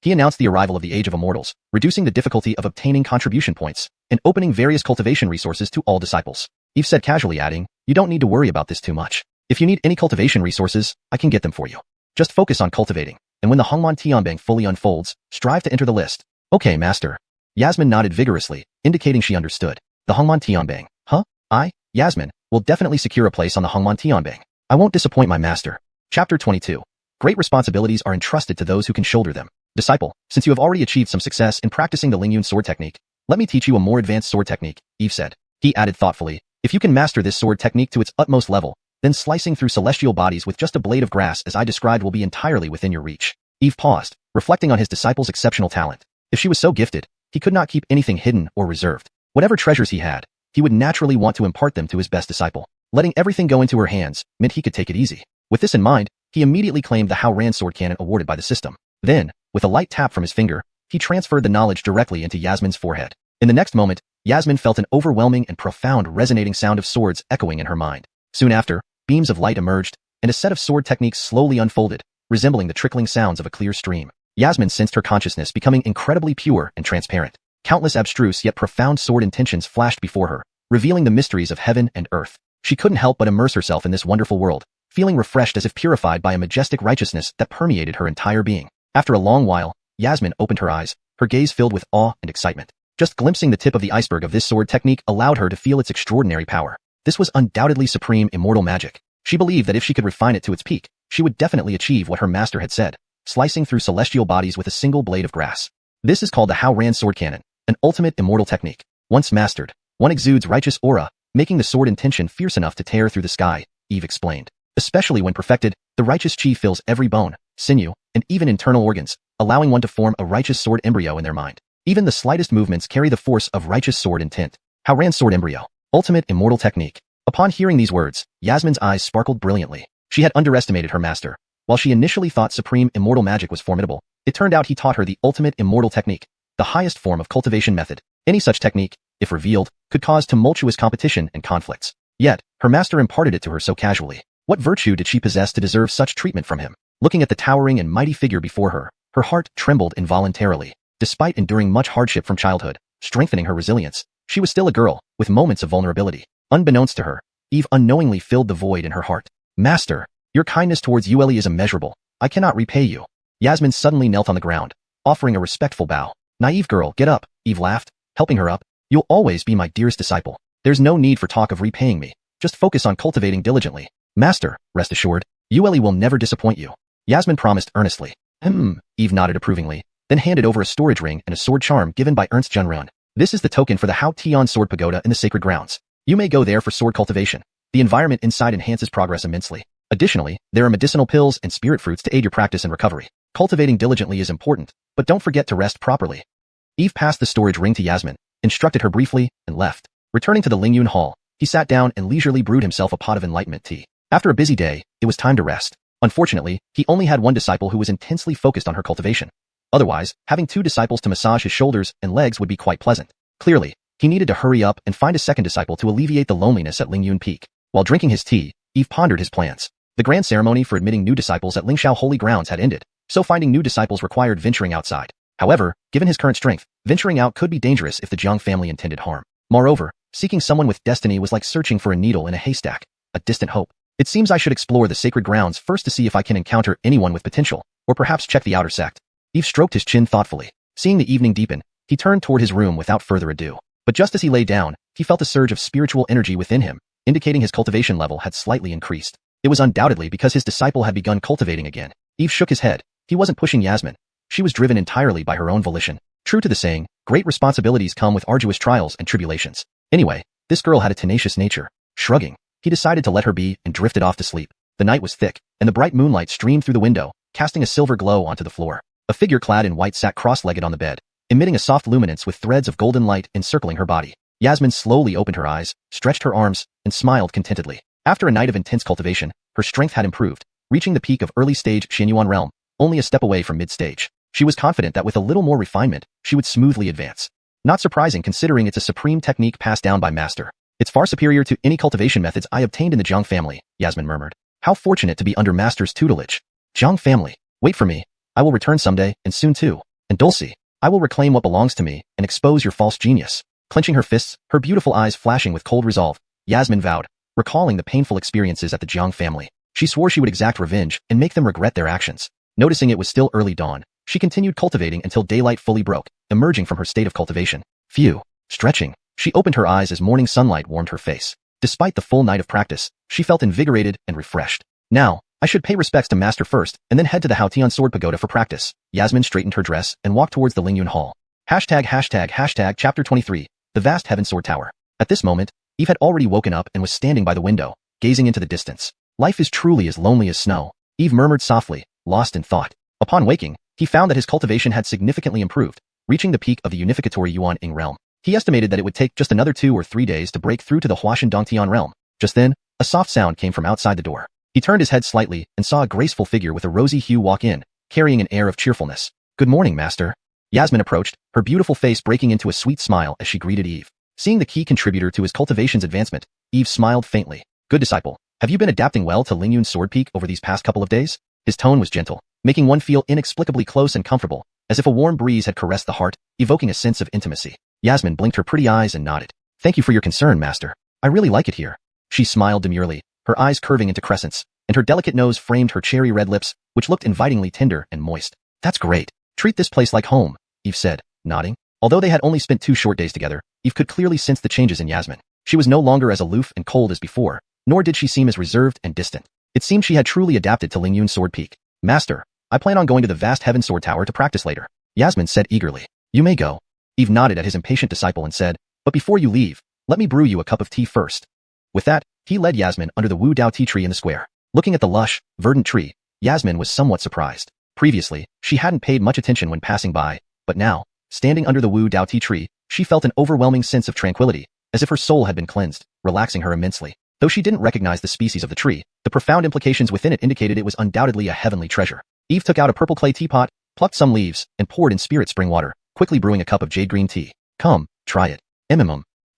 He announced the arrival of the Age of Immortals, reducing the difficulty of obtaining contribution points, and opening various cultivation resources to all disciples. Eve said casually, adding, "You don't need to worry about this too much. If you need any cultivation resources, I can get them for you. Just focus on cultivating, and when the Hongman Tianbang fully unfolds, strive to enter the list." "Okay, master." Yasmin nodded vigorously, indicating she understood. The Hongman Tianbang, huh? Yasmin, will definitely secure a place on the Hongman Tianbang. I won't disappoint my master. Chapter 22. Great responsibilities are entrusted to those who can shoulder them. Disciple, since you have already achieved some success in practicing the Lingyun sword technique, let me teach you a more advanced sword technique, Eve said. He added thoughtfully, if you can master this sword technique to its utmost level, then slicing through celestial bodies with just a blade of grass as I described will be entirely within your reach. Eve paused, reflecting on his disciple's exceptional talent. If she was so gifted, he could not keep anything hidden or reserved. Whatever treasures he had, he would naturally want to impart them to his best disciple. Letting everything go into her hands meant he could take it easy. With this in mind, he immediately claimed the Hao Ran sword cannon awarded by the system. Then, with a light tap from his finger, he transferred the knowledge directly into Yasmin's forehead. In the next moment, Yasmin felt an overwhelming and profound resonating sound of swords echoing in her mind. Soon after, beams of light emerged, and a set of sword techniques slowly unfolded, resembling the trickling sounds of a clear stream. Yasmin sensed her consciousness becoming incredibly pure and transparent. Countless abstruse yet profound sword intentions flashed before her, revealing the mysteries of heaven and earth. She couldn't help but immerse herself in this wonderful world, feeling refreshed as if purified by a majestic righteousness that permeated her entire being. After a long while, Yasmin opened her eyes, her gaze filled with awe and excitement. Just glimpsing the tip of the iceberg of this sword technique allowed her to feel its extraordinary power. This was undoubtedly supreme immortal magic. She believed that if she could refine it to its peak, she would definitely achieve what her master had said, slicing through celestial bodies with a single blade of grass. This is called the Hao Ran sword cannon, an ultimate immortal technique. Once mastered, one exudes righteous aura, making the sword intention fierce enough to tear through the sky, Eve explained. Especially when perfected, the righteous chi fills every bone, sinew, and even internal organs, allowing one to form a righteous sword embryo in their mind. Even the slightest movements carry the force of righteous sword intent. Hao Ran sword embryo, ultimate immortal technique. Upon hearing these words, Yasmin's eyes sparkled brilliantly. She had underestimated her master. While she initially thought supreme immortal magic was formidable, it turned out he taught her the ultimate immortal technique, the highest form of cultivation method. Any such technique, if revealed, could cause tumultuous competition and conflicts. Yet, her master imparted it to her so casually. What virtue did she possess to deserve such treatment from him? Looking at the towering and mighty figure before her, her heart trembled involuntarily. Despite enduring much hardship from childhood, strengthening her resilience, she was still a girl, with moments of vulnerability. Unbeknownst to her, Eve unknowingly filled the void in her heart. Master, your kindness towards Yue is immeasurable. I cannot repay you. Yasmin suddenly knelt on the ground, offering a respectful bow. Naive girl, get up, Eve laughed, helping her up. You'll always be my dearest disciple. There's no need for talk of repaying me. Just focus on cultivating diligently. Master, rest assured, Yue will never disappoint you. Yasmin promised earnestly. Eve nodded approvingly, then handed over a storage ring and a sword charm given by Ernst Junrun. This is the token for the Hao Tian Sword Pagoda in the sacred grounds. You may go there for sword cultivation. The environment inside enhances progress immensely. Additionally, there are medicinal pills and spirit fruits to aid your practice and recovery. Cultivating diligently is important, but don't forget to rest properly. Eve passed the storage ring to Yasmin, instructed her briefly, and left. Returning to the Lingyun Hall, he sat down and leisurely brewed himself a pot of Enlightenment tea. After a busy day, it was time to rest. Unfortunately, he only had one disciple who was intensely focused on her cultivation. Otherwise, having two disciples to massage his shoulders and legs would be quite pleasant. Clearly, he needed to hurry up and find a second disciple to alleviate the loneliness at Lingyun Peak. While drinking his tea, Eve pondered his plans. The grand ceremony for admitting new disciples at Lingxiao Holy Grounds had ended, so finding new disciples required venturing outside. However, given his current strength, venturing out could be dangerous if the Jiang family intended harm. Moreover, seeking someone with destiny was like searching for a needle in a haystack, a distant hope. It seems I should explore the sacred grounds first to see if I can encounter anyone with potential, or perhaps check the outer sect. Eve stroked his chin thoughtfully. Seeing the evening deepen, he turned toward his room without further ado. But just as he lay down, he felt a surge of spiritual energy within him, indicating his cultivation level had slightly increased. It was undoubtedly because his disciple had begun cultivating again. Eve shook his head. He wasn't pushing Yasmin. She was driven entirely by her own volition. True to the saying, great responsibilities come with arduous trials and tribulations. Anyway, this girl had a tenacious nature. Shrugging, he decided to let her be and drifted off to sleep. The night was thick, and the bright moonlight streamed through the window, casting a silver glow onto the floor. A figure clad in white sat cross-legged on the bed, emitting a soft luminance with threads of golden light encircling her body. Yasmin slowly opened her eyes, stretched her arms, and smiled contentedly. After a night of intense cultivation, her strength had improved, reaching the peak of early-stage Xianyuan realm, only a step away from mid-stage. She was confident that with a little more refinement, she would smoothly advance. Not surprising considering it's a supreme technique passed down by master. It's far superior to any cultivation methods I obtained in the Jiang family, Yasmin murmured. How fortunate to be under master's tutelage. Jiang family. Wait for me. I will return someday, and soon too. And Dulcie, I will reclaim what belongs to me and expose your false genius. Clenching her fists, her beautiful eyes flashing with cold resolve, Yasmin vowed, recalling the painful experiences at the Jiang family. She swore she would exact revenge and make them regret their actions. Noticing it was still early dawn, she continued cultivating until daylight fully broke, emerging from her state of cultivation. Phew. Stretching, she opened her eyes as morning sunlight warmed her face. Despite the full night of practice, she felt invigorated and refreshed. Now, I should pay respects to Master first and then head to the Haotian Sword Pagoda for practice. Yasmin straightened her dress and walked towards the Lingyun Hall. ####Chapter 23, The Vast Heaven Sword Tower. At this moment, Eve had already woken up and was standing by the window, gazing into the distance. Life is truly as lonely as snow, Eve murmured softly, lost in thought. Upon waking, he found that his cultivation had significantly improved, reaching the peak of the unificatory Yuan Ing realm. He estimated that it would take just another 2 or 3 days to break through to the Huashan Dongtian realm. Just then, a soft sound came from outside the door. He turned his head slightly and saw a graceful figure with a rosy hue walk in, carrying an air of cheerfulness. Good morning, Master. Yasmin approached, her beautiful face breaking into a sweet smile as she greeted Eve. Seeing the key contributor to his cultivation's advancement, Eve smiled faintly. Good disciple, have you been adapting well to Lingyun's sword peak over these past couple of days? His tone was gentle, making one feel inexplicably close and comfortable, as if a warm breeze had caressed the heart, evoking a sense of intimacy. Yasmin blinked her pretty eyes and nodded. Thank you for your concern, Master. I really like it here. She smiled demurely, her eyes curving into crescents, and her delicate nose framed her cherry red lips, which looked invitingly tender and moist. That's great. Treat this place like home, Eve said, nodding. Although they had only spent 2 short days together, Eve could clearly sense the changes in Yasmin. She was no longer as aloof and cold as before, nor did she seem as reserved and distant. It seemed she had truly adapted to Lingyun's sword peak. Master, I plan on going to the vast heaven sword tower to practice later, Yasmin said eagerly. You may go. Eve nodded at his impatient disciple and said, but before you leave, let me brew you a cup of tea first. With that, he led Yasmin under the Wu Dao tea tree in the square. Looking at the lush, verdant tree, Yasmin was somewhat surprised. Previously, she hadn't paid much attention when passing by, but now, standing under the Wu Dao tea tree, she felt an overwhelming sense of tranquility, as if her soul had been cleansed, relaxing her immensely. Though she didn't recognize the species of the tree, the profound implications within it indicated it was undoubtedly a heavenly treasure. Eve took out a purple clay teapot, plucked some leaves, and poured in spirit spring water, quickly brewing a cup of jade green tea. Come, try it.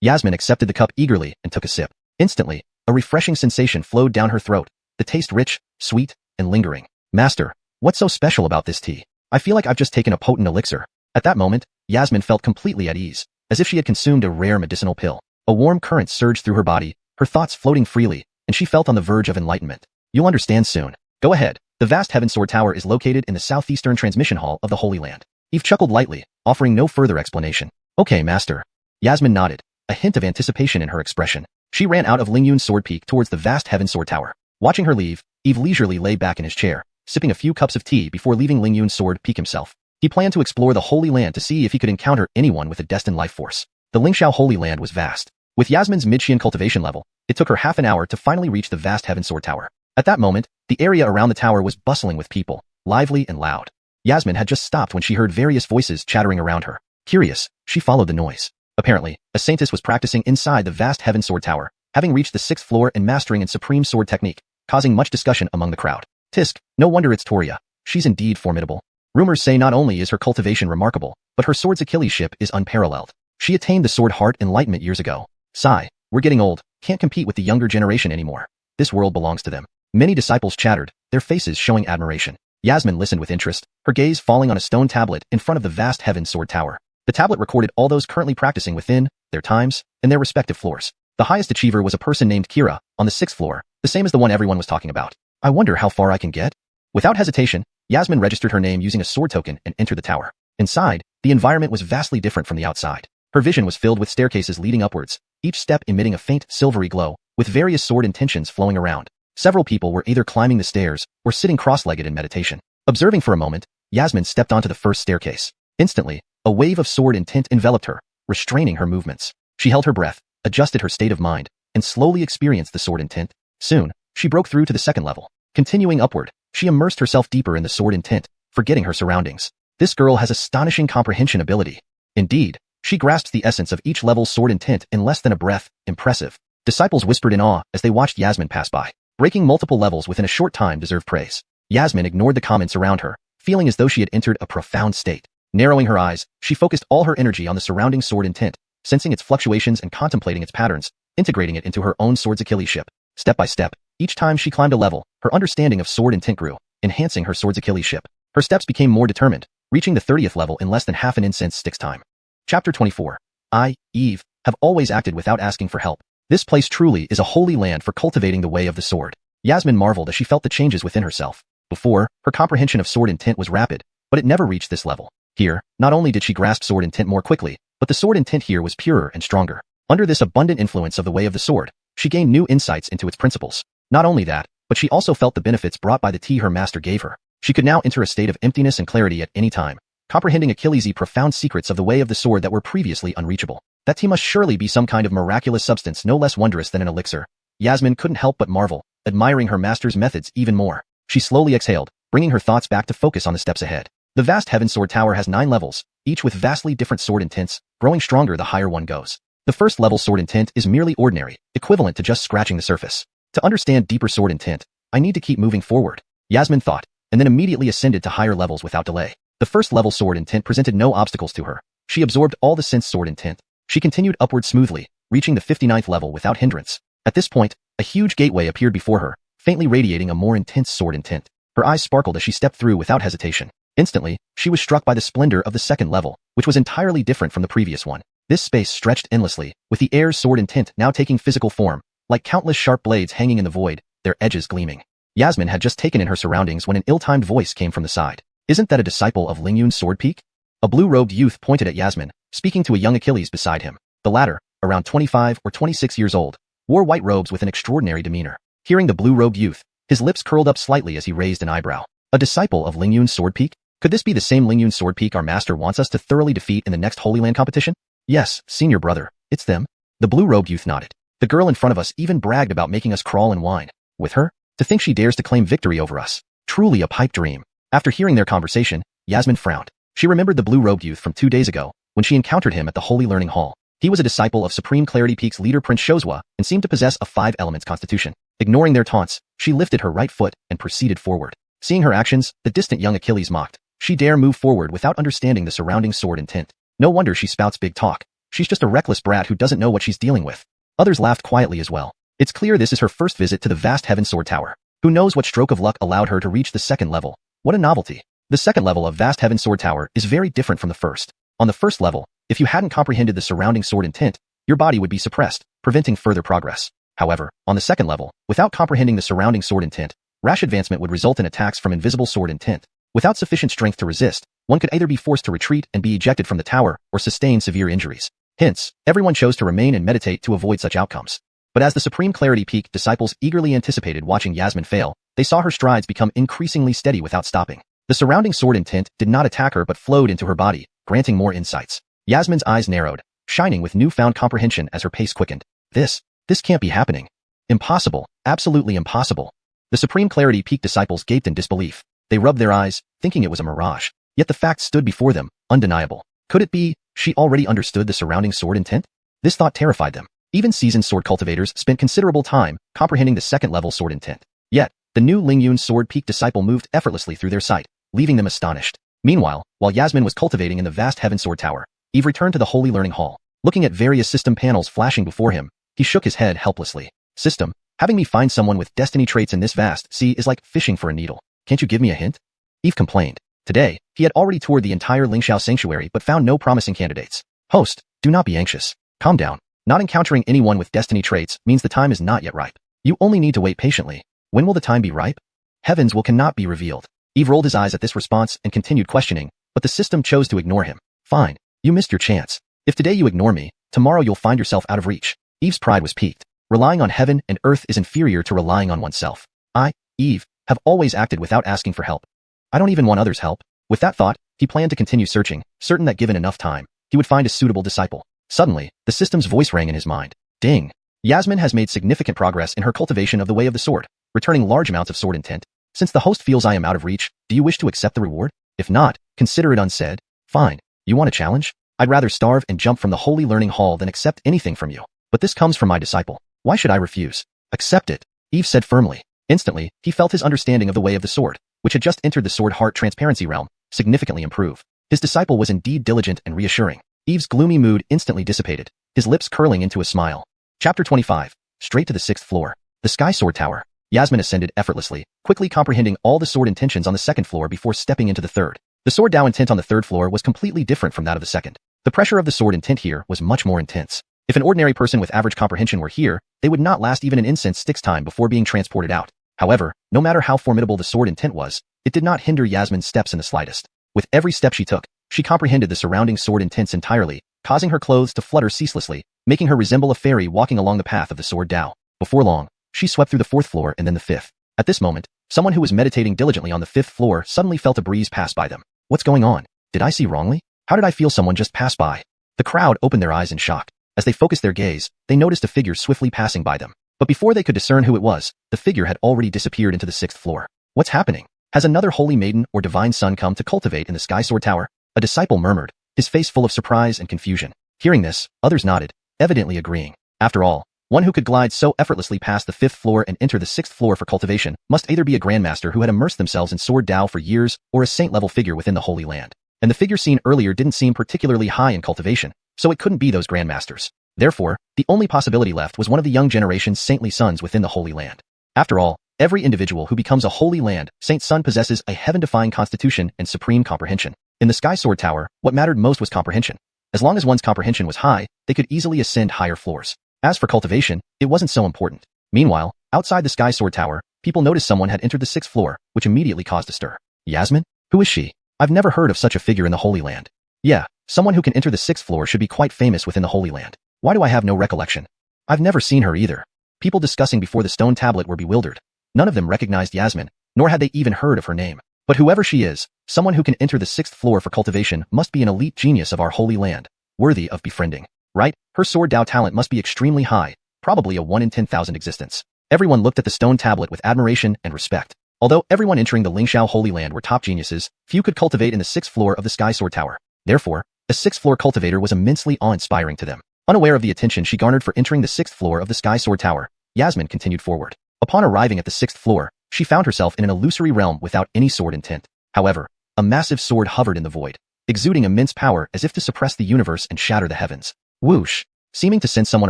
Yasmin accepted the cup eagerly and took a sip. Instantly, a refreshing sensation flowed down her throat, the taste rich, sweet, and lingering. Master, what's so special about this tea? I feel like I've just taken a potent elixir. At that moment, Yasmin felt completely at ease, as if she had consumed a rare medicinal pill. A warm current surged through her body, her thoughts floating freely, and she felt on the verge of enlightenment. You'll understand soon. Go ahead. The vast Heaven Sword Tower is located in the southeastern transmission hall of the Holy Land. Eve chuckled lightly, offering no further explanation. Okay, Master. Yasmin nodded, a hint of anticipation in her expression. She ran out of Lingyun's sword peak towards the vast Heaven Sword Tower. Watching her leave, Eve leisurely lay back in his chair, sipping a few cups of tea before leaving Lingyun's sword peak himself. He planned to explore the Holy Land to see if he could encounter anyone with a destined life force. The Lingxiao Holy Land was vast. With Yasmin's mid-Xian cultivation level, it took her half an hour to finally reach the vast Heaven Sword Tower. At that moment, the area around the tower was bustling with people, lively and loud. Yasmin had just stopped when she heard various voices chattering around her. Curious, she followed the noise. Apparently, a saintess was practicing inside the vast Heaven Sword Tower, having reached the 6th floor and mastering its supreme sword technique, causing much discussion among the crowd. Tisk, no wonder it's Toria. She's indeed formidable. Rumors say not only is her cultivation remarkable, but her sword's Achilleship is unparalleled. She attained the sword heart enlightenment years ago. Sigh, we're getting old, can't compete with the younger generation anymore. This world belongs to them. Many disciples chattered, their faces showing admiration. Yasmin listened with interest, her gaze falling on a stone tablet in front of the vast Heaven Sword Tower. The tablet recorded all those currently practicing within, their times, and their respective floors. The highest achiever was a person named Kira, on the 6th floor, the same as the one everyone was talking about. I wonder how far I can get? Without hesitation, Yasmin registered her name using a sword token and entered the tower. Inside, the environment was vastly different from the outside. Her vision was filled with staircases leading upwards, each step emitting a faint, silvery glow, with various sword intentions flowing around. Several people were either climbing the stairs or sitting cross-legged in meditation. Observing for a moment, Yasmin stepped onto the first staircase. Instantly, a wave of sword intent enveloped her, restraining her movements. She held her breath, adjusted her state of mind, and slowly experienced the sword intent. Soon, she broke through to the 2nd level. Continuing upward, she immersed herself deeper in the sword intent, forgetting her surroundings. This girl has astonishing comprehension ability. Indeed, she grasped the essence of each level's sword intent in less than a breath. Impressive. Disciples whispered in awe as they watched Yasmin pass by. Breaking multiple levels within a short time deserved praise. Yasmin ignored the comments around her, feeling as though she had entered a profound state. Narrowing her eyes, she focused all her energy on the surrounding sword intent, sensing its fluctuations and contemplating its patterns, integrating it into her own sword's Achilleship. Step by step, each time she climbed a level, her understanding of sword intent grew, enhancing her sword's Achilleship. Her steps became more determined, reaching the 30th level in less than half an incense stick's time. Chapter 24. I, Eve, have always acted without asking for help. This place truly is a holy land for cultivating the way of the sword. Yasmin marveled as she felt the changes within herself. Before, her comprehension of sword intent was rapid, but it never reached this level. Here, not only did she grasp sword intent more quickly, but the sword intent here was purer and stronger. Under this abundant influence of the way of the sword, she gained new insights into its principles. Not only that, but she also felt the benefits brought by the tea her master gave her. She could now enter a state of emptiness and clarity at any time, comprehending Achilles' profound secrets of the way of the sword that were previously unreachable. That tea must surely be some kind of miraculous substance no less wondrous than an elixir. Yasmin couldn't help but marvel, admiring her master's methods even more. She slowly exhaled, bringing her thoughts back to focus on the steps ahead. The vast Heaven Sword Tower has 9 levels, each with vastly different sword intents, growing stronger the higher one goes. The first level sword intent is merely ordinary, equivalent to just scratching the surface. To understand deeper sword intent, I need to keep moving forward, Yasmin thought, and then immediately ascended to higher levels without delay. The first level sword intent presented no obstacles to her. She absorbed all the sense sword intent. She continued upward smoothly, reaching the 59th level without hindrance. At this point, a huge gateway appeared before her, faintly radiating a more intense sword intent. Her eyes sparkled as she stepped through without hesitation. Instantly, she was struck by the splendor of the second level, which was entirely different from the previous one. This space stretched endlessly, with the air's sword intent now taking physical form, like countless sharp blades hanging in the void, their edges gleaming. Yasmin had just taken in her surroundings when an ill-timed voice came from the side. Isn't that a disciple of Lingyun's sword peak? A blue-robed youth pointed at Yasmin, speaking to a young Achilles beside him. The latter, around 25 or 26 years old, wore white robes with an extraordinary demeanor. Hearing the blue-robed youth, his lips curled up slightly as he raised an eyebrow. A disciple of Lingyun's sword peak? Could this be the same Lingyun sword peak our master wants us to thoroughly defeat in the next Holy Land competition? Yes, senior brother, it's them. The blue-robed youth nodded. The girl in front of us even bragged about making us crawl and whine. With her? To think she dares to claim victory over us. Truly a pipe dream. After hearing their conversation, Yasmin frowned. She remembered the blue-robed youth from 2 days ago, when she encountered him at the Holy Learning Hall. He was a disciple of Supreme Clarity Peak's leader Prince Shozhua and seemed to possess a 5-elements constitution. Ignoring their taunts, she lifted her right foot and proceeded forward. Seeing her actions, the distant young Achilles mocked. She dare move forward without understanding the surrounding sword intent. No wonder she spouts big talk. She's just a reckless brat who doesn't know what she's dealing with. Others laughed quietly as well. It's clear this is her first visit to the vast Heaven Sword Tower. Who knows what stroke of luck allowed her to reach the second level? What a novelty. The second level of vast Heaven Sword Tower is very different from the first. On the first level, if you hadn't comprehended the surrounding sword intent, your body would be suppressed, preventing further progress. However, on the second level, without comprehending the surrounding sword intent, rash advancement would result in attacks from invisible sword intent. Without sufficient strength to resist, one could either be forced to retreat and be ejected from the tower or sustain severe injuries. Hence, everyone chose to remain and meditate to avoid such outcomes. But as the Supreme Clarity Peak disciples eagerly anticipated watching Yasmin fail, they saw her strides become increasingly steady without stopping. The surrounding sword intent did not attack her but flowed into her body, granting more insights. Yasmin's eyes narrowed, shining with newfound comprehension as her pace quickened. This can't be happening. Impossible, absolutely impossible. The Supreme Clarity Peak disciples gaped in disbelief. They rubbed their eyes, thinking it was a mirage. Yet the fact stood before them, undeniable. Could it be, she already understood the surrounding sword intent? This thought terrified them. Even seasoned sword cultivators spent considerable time comprehending the second-level sword intent. Yet, the new Lingyun sword peak disciple moved effortlessly through their sight, leaving them astonished. Meanwhile, while Yasmin was cultivating in the vast Heaven Sword Tower, Eve returned to the Holy Learning Hall. Looking at various system panels flashing before him, he shook his head helplessly. System, having me find someone with destiny traits in this vast sea is like fishing for a needle. Can't you give me a hint? Eve complained. Today, he had already toured the entire Lingxiao sanctuary but found no promising candidates. Host, do not be anxious. Calm down. Not encountering anyone with destiny traits means the time is not yet ripe. You only need to wait patiently. When will the time be ripe? Heavens will cannot be revealed. Eve rolled his eyes at this response and continued questioning, but the system chose to ignore him. Fine. You missed your chance. If today you ignore me, tomorrow you'll find yourself out of reach. Eve's pride was piqued. Relying on heaven and earth is inferior to relying on oneself. I, Eve, have always acted without asking for help. I don't even want others' help. With that thought, he planned to continue searching, certain that given enough time, he would find a suitable disciple. Suddenly, the system's voice rang in his mind. Ding! Yasmin has made significant progress in her cultivation of the way of the sword, returning large amounts of sword intent. Since the host feels I am out of reach, do you wish to accept the reward? If not, consider it unsaid. Fine. You want a challenge? I'd rather starve and jump from the Holy Learning Hall than accept anything from you. But this comes from my disciple. Why should I refuse? Accept it, Eve said firmly. Instantly, he felt his understanding of the way of the sword, which had just entered the sword heart transparency realm, significantly improve. His disciple was indeed diligent and reassuring. Eve's gloomy mood instantly dissipated, his lips curling into a smile. Chapter 25. Straight to the 6th floor. The Sky Sword Tower. Yasmin ascended effortlessly, quickly comprehending all the sword intentions on the 2nd floor before stepping into the 3rd. The sword Dao intent on the third floor was completely different from that of the second. The pressure of the sword intent here was much more intense. If an ordinary person with average comprehension were here, they would not last even an incense stick's time before being transported out. However, no matter how formidable the sword intent was, it did not hinder Yasmin's steps in the slightest. With every step she took, she comprehended the surrounding sword intents entirely, causing her clothes to flutter ceaselessly, making her resemble a fairy walking along the path of the sword Dao. Before long, she swept through the fourth floor and then the fifth. At this moment, someone who was meditating diligently on the fifth floor suddenly felt a breeze pass by them. What's going on? Did I see wrongly? How did I feel someone just pass by? The crowd opened their eyes in shock. As they focused their gaze, they noticed a figure swiftly passing by them. But before they could discern who it was, the figure had already disappeared into the sixth floor. What's happening? Has another holy maiden or divine son come to cultivate in the Sky Sword Tower? A disciple murmured, his face full of surprise and confusion. Hearing this, others nodded, evidently agreeing. After all, one who could glide so effortlessly past the fifth floor and enter the sixth floor for cultivation must either be a grandmaster who had immersed themselves in Sword Dao for years or a saint-level figure within the Holy Land. And the figure seen earlier didn't seem particularly high in cultivation, so it couldn't be those grandmasters. Therefore, the only possibility left was one of the young generation's saintly sons within the Holy Land. After all, every individual who becomes a Holy Land saint son possesses a heaven-defying constitution and supreme comprehension. In the Sky Sword Tower, what mattered most was comprehension. As long as one's comprehension was high, they could easily ascend higher floors. As for cultivation, it wasn't so important. Meanwhile, outside the Sky Sword Tower, people noticed someone had entered the sixth floor, which immediately caused a stir. Yasmin? Who is she? I've never heard of such a figure in the Holy Land. Yeah, someone who can enter the sixth floor should be quite famous within the Holy Land. Why do I have no recollection? I've never seen her either. People discussing before the stone tablet were bewildered. None of them recognized Yasmin, nor had they even heard of her name. But whoever she is, someone who can enter the sixth floor for cultivation must be an elite genius of our Holy Land, worthy of befriending. Right? Her sword Dao talent must be extremely high, probably a 1 in 10,000 existence. Everyone looked at the stone tablet with admiration and respect. Although everyone entering the Lingxiao Holy Land were top geniuses, few could cultivate in the sixth floor of the Sky Sword Tower. Therefore, a sixth floor cultivator was immensely awe-inspiring to them. Unaware of the attention she garnered for entering the sixth floor of the Sky Sword Tower, Yasmin continued forward. Upon arriving at the sixth floor, she found herself in an illusory realm without any sword intent. However, a massive sword hovered in the void, exuding immense power as if to suppress the universe and shatter the heavens. Whoosh! Seeming to sense someone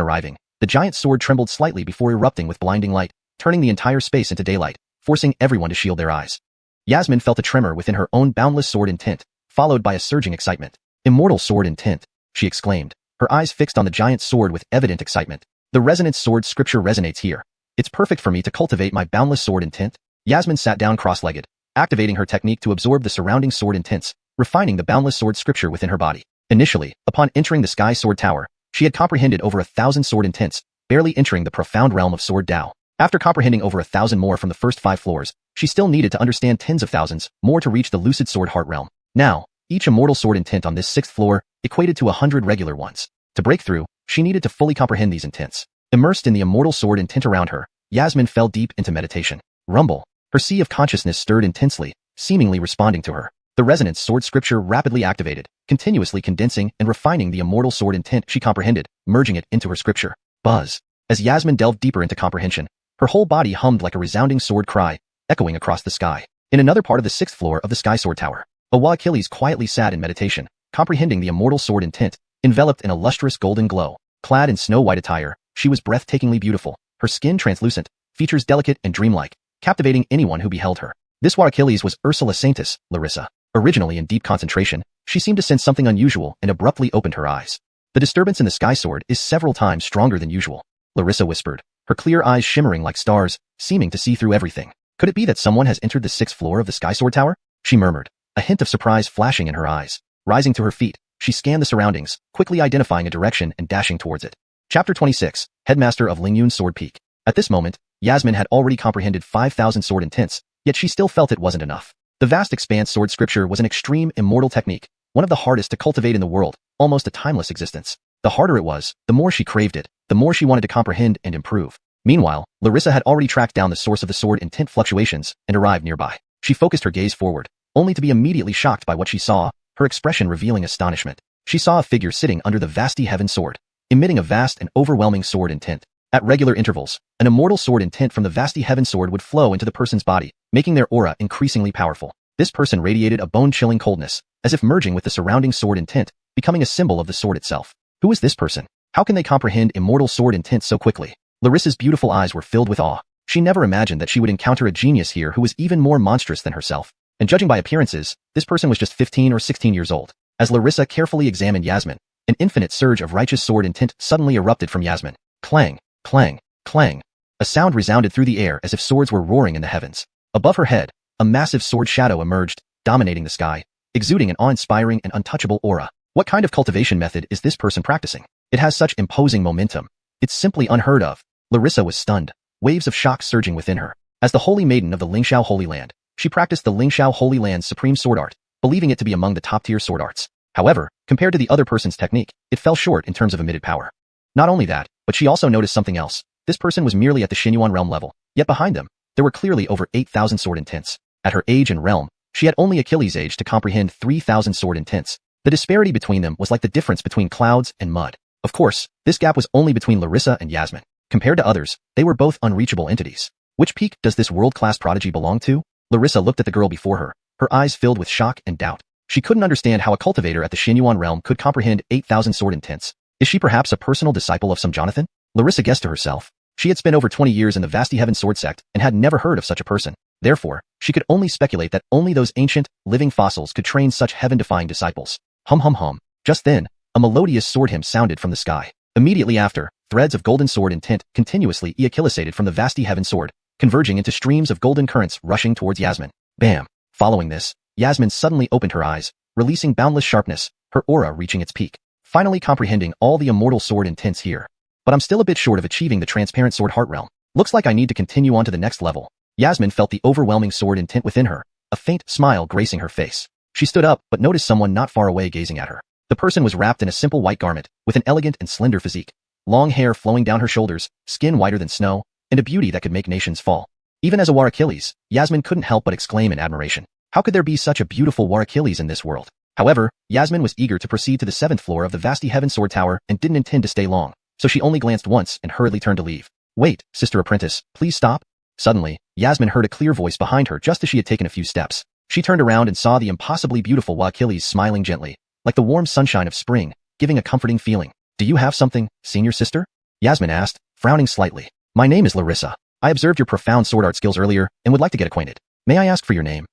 arriving, the giant sword trembled slightly before erupting with blinding light, turning the entire space into daylight, forcing everyone to shield their eyes. Yasmin felt a tremor within her own boundless sword intent, followed by a surging excitement. Immortal sword intent, she exclaimed, her eyes fixed on the giant sword with evident excitement. The resonance sword scripture resonates here. It's perfect for me to cultivate my boundless sword intent. Yasmin sat down cross-legged, activating her technique to absorb the surrounding sword intents, refining the boundless sword scripture within her body. Initially, upon entering the Sky Sword Tower, she had comprehended over 1,000 sword intents, barely entering the profound realm of Sword Dao. After comprehending over 1,000 more from the first 5 floors, she still needed to understand tens of thousands more to reach the lucid sword heart realm. Now, each immortal sword intent on this 6th floor equated to 100 regular ones. To break through, she needed to fully comprehend these intents. Immersed in the immortal sword intent around her, Yasmin fell deep into meditation. Rumble. Her sea of consciousness stirred intensely, seemingly responding to her. The resonance sword scripture rapidly activated, continuously condensing and refining the immortal sword intent she comprehended, merging it into her scripture. Buzz. As Yasmin delved deeper into comprehension, her whole body hummed like a resounding sword cry, echoing across the sky. In another part of the 6th floor of the Sky Sword Tower, Achilles quietly sat in meditation, comprehending the immortal sword intent, enveloped in a lustrous golden glow. Clad in snow-white attire, she was breathtakingly beautiful, her skin translucent, features delicate and dreamlike, captivating anyone who beheld her. This Achilles was Ursula Saintis, Larissa. Originally in deep concentration, she seemed to sense something unusual and abruptly opened her eyes. The disturbance in the Sky Sword is several times stronger than usual, Larissa whispered, her clear eyes shimmering like stars, seeming to see through everything. Could it be that someone has entered the 6th floor of the Sky Sword Tower? She murmured, a hint of surprise flashing in her eyes. Rising to her feet, she scanned the surroundings, quickly identifying a direction and dashing towards it. Chapter 26, Headmaster of Lingyun Sword Peak. At this moment, Yasmin had already comprehended 5,000 sword intents, yet she still felt it wasn't enough. The vast expanse sword scripture was an extreme immortal technique, one of the hardest to cultivate in the world, almost a timeless existence. The harder it was, the more she craved it, the more she wanted to comprehend and improve. Meanwhile, Larissa had already tracked down the source of the sword intent fluctuations and arrived nearby. She focused her gaze forward, only to be immediately shocked by what she saw, her expression revealing astonishment. She saw a figure sitting under the vasty heaven sword, emitting a vast and overwhelming sword intent. At regular intervals, an immortal sword intent from the vasty heaven sword would flow into the person's body, making their aura increasingly powerful. This person radiated a bone-chilling coldness, as if merging with the surrounding sword intent, becoming a symbol of the sword itself. Who is this person? How can they comprehend immortal sword intent so quickly? Larissa's beautiful eyes were filled with awe. She never imagined that she would encounter a genius here who was even more monstrous than herself. and judging by appearances, this person was just 15 or 16 years old. As Larissa carefully examined Yasmin, an infinite surge of righteous sword intent suddenly erupted from Yasmin. Clang, clang, clang. A sound resounded through the air as if swords were roaring in the heavens. Above her head, a massive sword shadow emerged, dominating the sky, exuding an awe-inspiring and untouchable aura. What kind of cultivation method is this person practicing? It has such imposing momentum. It's simply unheard of. Larissa was stunned, waves of shock surging within her. As the holy maiden of the Lingxiao Holy Land, she practiced the Lingxiao Holy Land's supreme sword art, believing it to be among the top-tier sword arts. However, compared to the other person's technique, it fell short in terms of emitted power. Not only that, but she also noticed something else. This person was merely at the Xianyuan realm level, yet behind them, there were clearly over 8,000 sword intents. At her age and realm, she had only Achilles' age to comprehend 3,000 sword intents. The disparity between them was like the difference between clouds and mud. Of course, this gap was only between Larissa and Yasmin. Compared to others, they were both unreachable entities. Which peak does this world-class prodigy belong to? Larissa looked at the girl before her, her eyes filled with shock and doubt. She couldn't understand how a cultivator at the Xianyuan realm could comprehend 8,000 sword intents. Is she perhaps a personal disciple of some Jonathan? Larissa guessed to herself. She had spent over 20 years in the Vasti Heaven sword sect and had never heard of such a person. Therefore, she could only speculate that only those ancient, living fossils could train such heaven-defying disciples. Hum hum hum. Just then, a melodious sword hymn sounded from the sky. Immediately after, threads of golden sword intent continuously ejaculated from the Vasti Heaven sword, converging into streams of golden currents rushing towards Yasmin. Bam! Following this, Yasmin suddenly opened her eyes, releasing boundless sharpness, her aura reaching its peak. Finally comprehending all the immortal sword intents here. But I'm still a bit short of achieving the transparent sword heart realm. Looks like I need to continue on to the next level. Yasmin felt the overwhelming sword intent within her, a faint smile gracing her face. She stood up but noticed someone not far away gazing at her. The person was wrapped in a simple white garment, with an elegant and slender physique. Long hair flowing down her shoulders, skin whiter than snow, and a beauty that could make nations fall. Even as a war Achilles, Yasmin couldn't help but exclaim in admiration. How could there be such a beautiful war Achilles in this world? However, Yasmin was eager to proceed to the 7th floor of the Vasti Heaven sword tower and didn't intend to stay long, so she only glanced once and hurriedly turned to leave. Wait, sister apprentice, please stop. Suddenly, Yasmin heard a clear voice behind her just as she had taken a few steps. She turned around and saw the impossibly beautiful Wa Achilles smiling gently, like the warm sunshine of spring, giving a comforting feeling. Do you have something, senior sister? Yasmin asked, frowning slightly. My name is Larissa. I observed your profound sword art skills earlier and would like to get acquainted. May I ask for your name?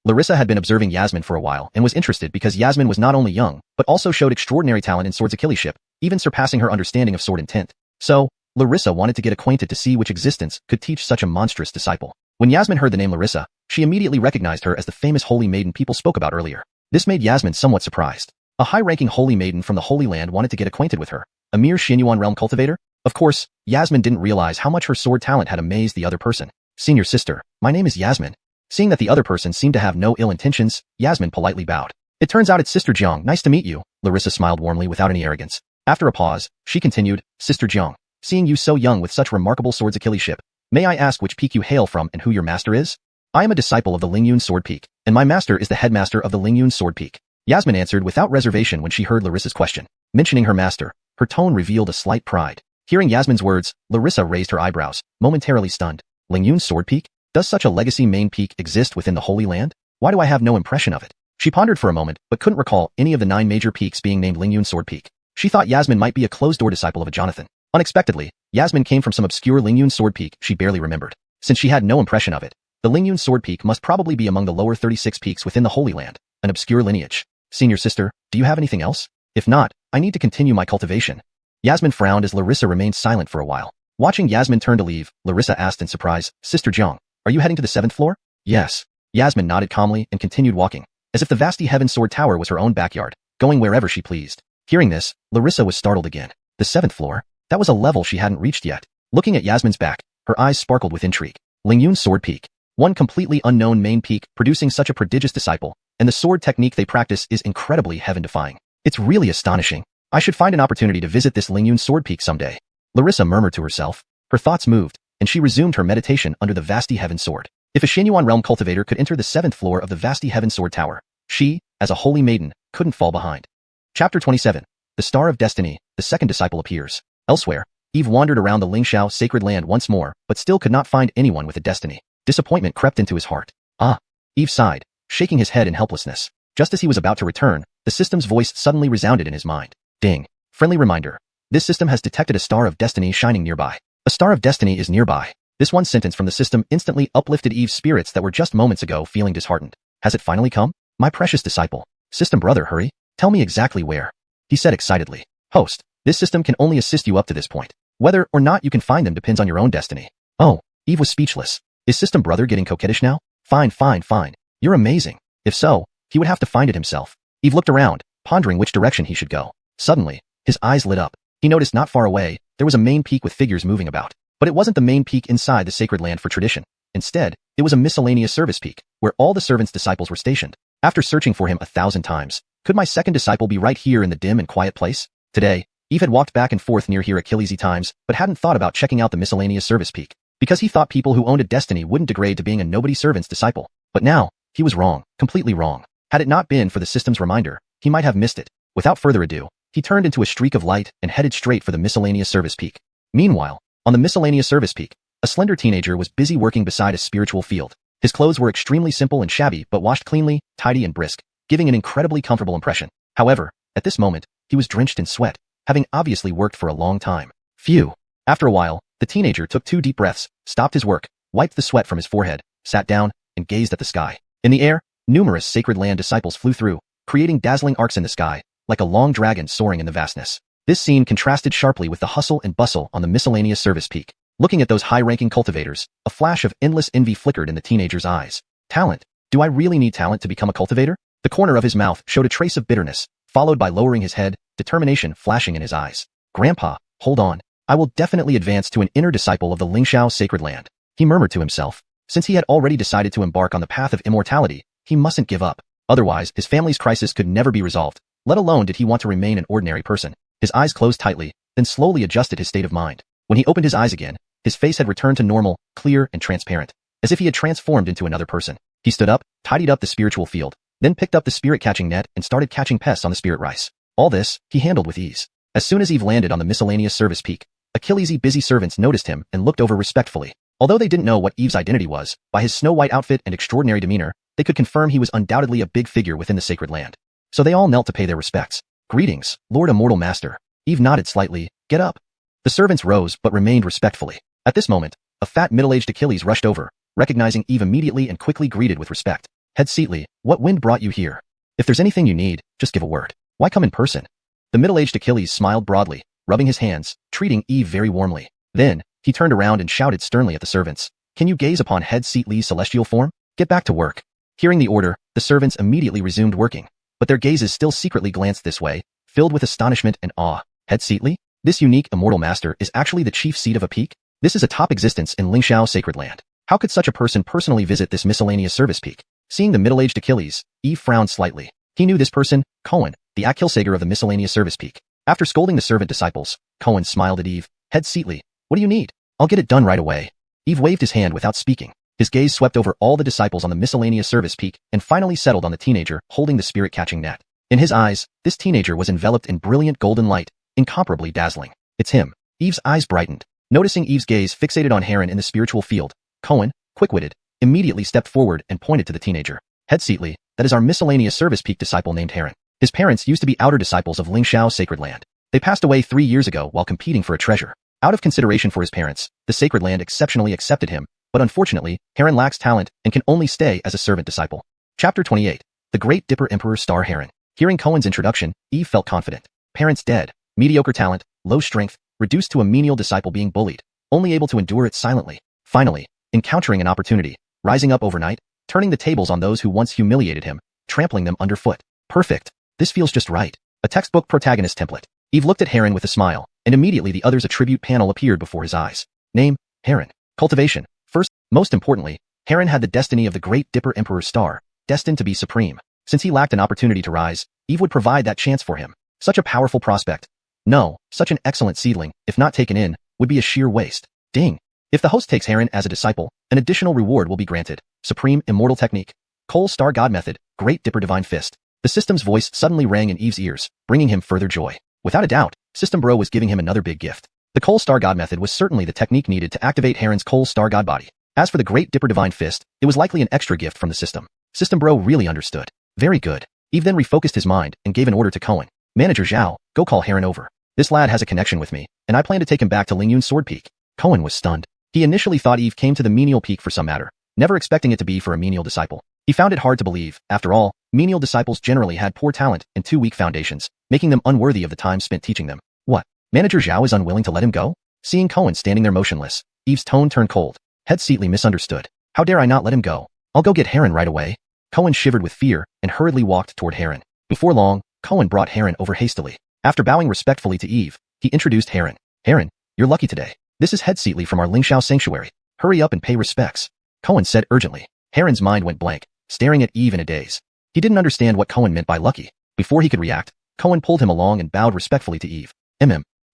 Larissa had been observing Yasmin for a while and was interested because Yasmin was not only young, but also showed extraordinary talent in sword's Achilleship, even surpassing her understanding of sword intent. So, Larissa wanted to get acquainted to see which existence could teach such a monstrous disciple. When Yasmin heard the name Larissa, she immediately recognized her as the famous holy maiden people spoke about earlier. This made Yasmin somewhat surprised. A high-ranking holy maiden from the Holy Land wanted to get acquainted with her. A mere Xianyuan realm cultivator? Of course, Yasmin didn't realize how much her sword talent had amazed the other person. Senior sister, my name is Yasmin. Seeing that the other person seemed to have no ill intentions, Yasmin politely bowed. It turns out it's Sister Jiang. Nice to meet you. Larissa smiled warmly without any arrogance. After a pause, she continued, Sister Jiang, seeing you so young with such remarkable sword's Achilleship, may I ask which peak you hail from and who your master is? I am a disciple of the Lingyun Sword Peak, and my master is the headmaster of the Lingyun Sword Peak. Yasmin answered without reservation when she heard Larissa's question. Mentioning her master, her tone revealed a slight pride. Hearing Yasmin's words, Larissa raised her eyebrows, momentarily stunned. Lingyun Sword Peak? Does such a legacy main peak exist within the Holy Land? Why do I have no impression of it? She pondered for a moment, but couldn't recall any of the 9 major peaks being named Lingyun Sword Peak. She thought Yasmin might be a closed-door disciple of a Jonathan. Unexpectedly, Yasmin came from some obscure Lingyun Sword Peak she barely remembered. Since she had no impression of it, the Lingyun Sword Peak must probably be among the lower 36 peaks within the Holy Land, an obscure lineage. Senior sister, do you have anything else? If not, I need to continue my cultivation. Yasmin frowned as Larissa remained silent for a while. Watching Yasmin turn to leave, Larissa asked in surprise, Sister Jiang, are you heading to the 7th floor? Yes. Yasmin nodded calmly and continued walking, as if the Vasti Heaven Sword Tower was her own backyard, going wherever she pleased. Hearing this, Larissa was startled again. The 7th floor? That was a level she hadn't reached yet. Looking at Yasmin's back, her eyes sparkled with intrigue. Lingyun Sword Peak. One completely unknown main peak producing such a prodigious disciple, and the sword technique they practice is incredibly heaven-defying. It's really astonishing. I should find an opportunity to visit this Lingyun Sword Peak someday. Larissa murmured to herself. Her thoughts moved, and she resumed her meditation under the Vasti Heaven Sword. If a Xianyuan realm cultivator could enter the 7th floor of the Vasti Heaven Sword Tower, she, as a holy maiden, couldn't fall behind. Chapter 27. The Star of Destiny, the second disciple appears. Elsewhere, Eve wandered around the Lingxiao sacred land once more, but still could not find anyone with a destiny. Disappointment crept into his heart. Ah! Eve sighed, shaking his head in helplessness. Just as he was about to return, the system's voice suddenly resounded in his mind. Ding. Friendly reminder. This system has detected a star of destiny shining nearby. A star of destiny is nearby. This one sentence from the system instantly uplifted Eve's spirits that were just moments ago feeling disheartened. Has it finally come? My precious disciple. System brother, hurry. Tell me exactly where. He said excitedly. Host, this system can only assist you up to this point. Whether or not you can find them depends on your own destiny. Oh, Eve was speechless. Is system brother getting coquettish now? Fine. You're amazing. If so, he would have to find it himself. Eve looked around, pondering which direction he should go. Suddenly, his eyes lit up. He noticed not far away, there was a main peak with figures moving about. But it wasn't the main peak inside the sacred land for tradition. Instead, it was a miscellaneous service peak, where all the servants' disciples were stationed. After searching for him 1,000 times, could my second disciple be right here in the dim and quiet place? Today, Eve had walked back and forth near here Achillesy times, but hadn't thought about checking out the miscellaneous service peak, because he thought people who owned a destiny wouldn't degrade to being a nobody servant's disciple. But now, he was wrong, completely wrong. Had it not been for the system's reminder, he might have missed it. Without further ado, he turned into a streak of light and headed straight for the miscellaneous service peak. Meanwhile, on the miscellaneous service peak, a slender teenager was busy working beside a spiritual field. His clothes were extremely simple and shabby but washed cleanly, tidy and brisk, giving an incredibly comfortable impression. However, at this moment, he was drenched in sweat, having obviously worked for a long time. Phew. After a while, the teenager took 2 deep breaths, stopped his work, wiped the sweat from his forehead, sat down, and gazed at the sky. In the air, numerous sacred land disciples flew through, creating dazzling arcs in the sky, like a long dragon soaring in the vastness. This scene contrasted sharply with the hustle and bustle on the miscellaneous service peak. Looking at those high-ranking cultivators, a flash of endless envy flickered in the teenager's eyes. Talent? Do I really need talent to become a cultivator? The corner of his mouth showed a trace of bitterness, followed by lowering his head, determination flashing in his eyes. Grandpa, hold on. I will definitely advance to an inner disciple of the Lingxiao sacred land. He murmured to himself. Since he had already decided to embark on the path of immortality, he mustn't give up. Otherwise, his family's crisis could never be resolved, let alone did he want to remain an ordinary person. His eyes closed tightly, then slowly adjusted his state of mind. When he opened his eyes again, his face had returned to normal, clear, and transparent, as if he had transformed into another person. He stood up, tidied up the spiritual field, then picked up the spirit-catching net and started catching pests on the spirit rice. All this, he handled with ease. As soon as Eve landed on the miscellaneous service peak, Achillesy busy servants noticed him and looked over respectfully. Although they didn't know what Eve's identity was, by his snow-white outfit and extraordinary demeanor, they could confirm he was undoubtedly a big figure within the sacred land. So they all knelt to pay their respects. Greetings, Lord Immortal Master. Eve nodded slightly. Get up. The servants rose but remained respectfully. At this moment, a fat middle-aged Achilles rushed over, recognizing Eve immediately and quickly greeted with respect. Head Seatly, what wind brought you here? If there's anything you need, just give a word. Why come in person? The middle-aged Achilles smiled broadly, rubbing his hands, treating Eve very warmly. Then, he turned around and shouted sternly at the servants. Can you gaze upon Head Seatly's celestial form? Get back to work. Hearing the order, the servants immediately resumed working, but their gazes still secretly glanced this way, filled with astonishment and awe. Head Seatly? This unique immortal master is actually the chief seat of a peak? This is a top existence in Lingxiao sacred land. How could such a person personally visit this miscellaneous service peak? Seeing the middle-aged Achilles, Eve frowned slightly. He knew this person, Cohen, the Akilsager of the miscellaneous service peak. After scolding the servant disciples, Cohen smiled at Eve. Head Seatly, what do you need? I'll get it done right away. Eve waved his hand without speaking. His gaze swept over all the disciples on the miscellaneous service peak and finally settled on the teenager holding the spirit-catching net. In his eyes, this teenager was enveloped in brilliant golden light, incomparably dazzling. It's him. Eve's eyes brightened. Noticing Eve's gaze fixated on Heron in the spiritual field, Cohen, quick-witted, immediately stepped forward and pointed to the teenager. Head Seatly, that is our miscellaneous service peak disciple named Heron. His parents used to be outer disciples of Lingxiao sacred land. They passed away 3 years ago while competing for a treasure. Out of consideration for his parents, the sacred land exceptionally accepted him, but unfortunately, Heron lacks talent and can only stay as a servant disciple. Chapter 28. The Great Dipper Emperor Star Heron. Hearing Cohen's introduction, Eve felt confident. Parents dead, mediocre talent, low strength, reduced to a menial disciple being bullied, only able to endure it silently. Finally, encountering an opportunity, rising up overnight, turning the tables on those who once humiliated him, trampling them underfoot. Perfect. This feels just right. A textbook protagonist template. Eve looked at Heron with a smile, and immediately the other's attribute panel appeared before his eyes. Name, Heron. Cultivation. First, most importantly, Heron had the destiny of the Great Dipper Emperor Star, destined to be supreme. Since he lacked an opportunity to rise, Eve would provide that chance for him. Such a powerful prospect. No, such an excellent seedling, if not taken in, would be a sheer waste. Ding. If the host takes Heron as a disciple, an additional reward will be granted. Supreme Immortal Technique. Cole Star God Method, Great Dipper Divine Fist. The system's voice suddenly rang in Eve's ears, bringing him further joy. Without a doubt, System Bro was giving him another big gift. The Cole Star God Method was certainly the technique needed to activate Heron's Cole Star God body. As for the Great Dipper Divine Fist, it was likely an extra gift from the system. System Bro really understood. Very good. Eve then refocused his mind and gave an order to Cohen. Manager Zhao, go call Heron over. This lad has a connection with me, and I plan to take him back to Lingyun's Sword Peak. Cohen was stunned. He initially thought Eve came to the menial peak for some matter, never expecting it to be for a menial disciple. He found it hard to believe. After all, menial disciples generally had poor talent and too weak foundations, making them unworthy of the time spent teaching them. What? Manager Zhao is unwilling to let him go? Seeing Cohen standing there motionless, Eve's tone turned cold. Head Seatley misunderstood. How dare I not let him go? I'll go get Heron right away. Cohen shivered with fear and hurriedly walked toward Heron. Before long, Cohen brought Heron over hastily. After bowing respectfully to Eve, he introduced Heron. Heron, you're lucky today. This is Head Seatley from our Lingxiao sanctuary. Hurry up and pay respects. Cohen said urgently. Heron's mind went blank, staring at Eve in a daze. He didn't understand what Cohen meant by lucky. Before he could react, Cohen pulled him along and bowed respectfully to Eve.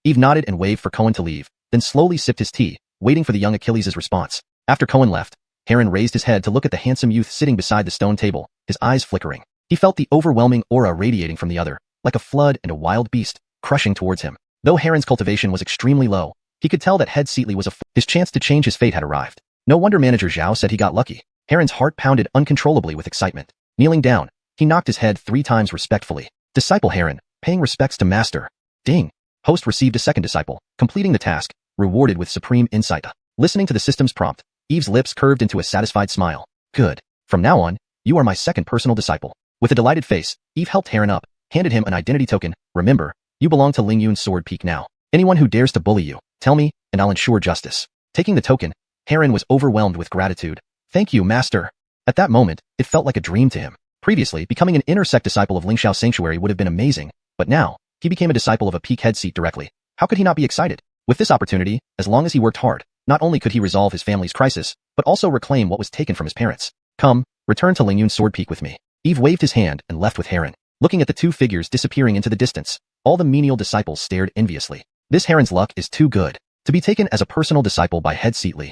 Eve nodded and waved for Cohen to leave, then slowly sipped his tea, waiting for the young Achilles' response. After Cohen left, Heron raised his head to look at the handsome youth sitting beside the stone table, his eyes flickering. He felt the overwhelming aura radiating from the other, like a flood and a wild beast, crushing towards him. Though Heron's cultivation was extremely low, he could tell that Head Seatley was his chance to change his fate had arrived. No wonder Manager Zhao said he got lucky. Heron's heart pounded uncontrollably with excitement. Kneeling down, he knocked his head 3 times respectfully. Disciple Heron, paying respects to Master. Ding. Host received a second disciple, completing the task, rewarded with supreme insight. Listening to the system's prompt, Eve's lips curved into a satisfied smile. Good. From now on, you are my second personal disciple. With a delighted face, Eve helped Heron up, handed him an identity token. Remember, you belong to Lingyun's Sword Peak now. Anyone who dares to bully you, tell me, and I'll ensure justice. Taking the token, Heron was overwhelmed with gratitude. Thank you, Master. At that moment, it felt like a dream to him. Previously, becoming an intersect disciple of Lingxiao Sanctuary would have been amazing, but now, he became a disciple of a peak head seat directly. How could he not be excited? With this opportunity, as long as he worked hard, not only could he resolve his family's crisis, but also reclaim what was taken from his parents. Come, return to Lingyun's Sword Peak with me. Eve waved his hand and left with Heron. Looking at the 2 figures disappearing into the distance, all the menial disciples stared enviously. This Heron's luck is too good to be taken as a personal disciple by Head Seatley.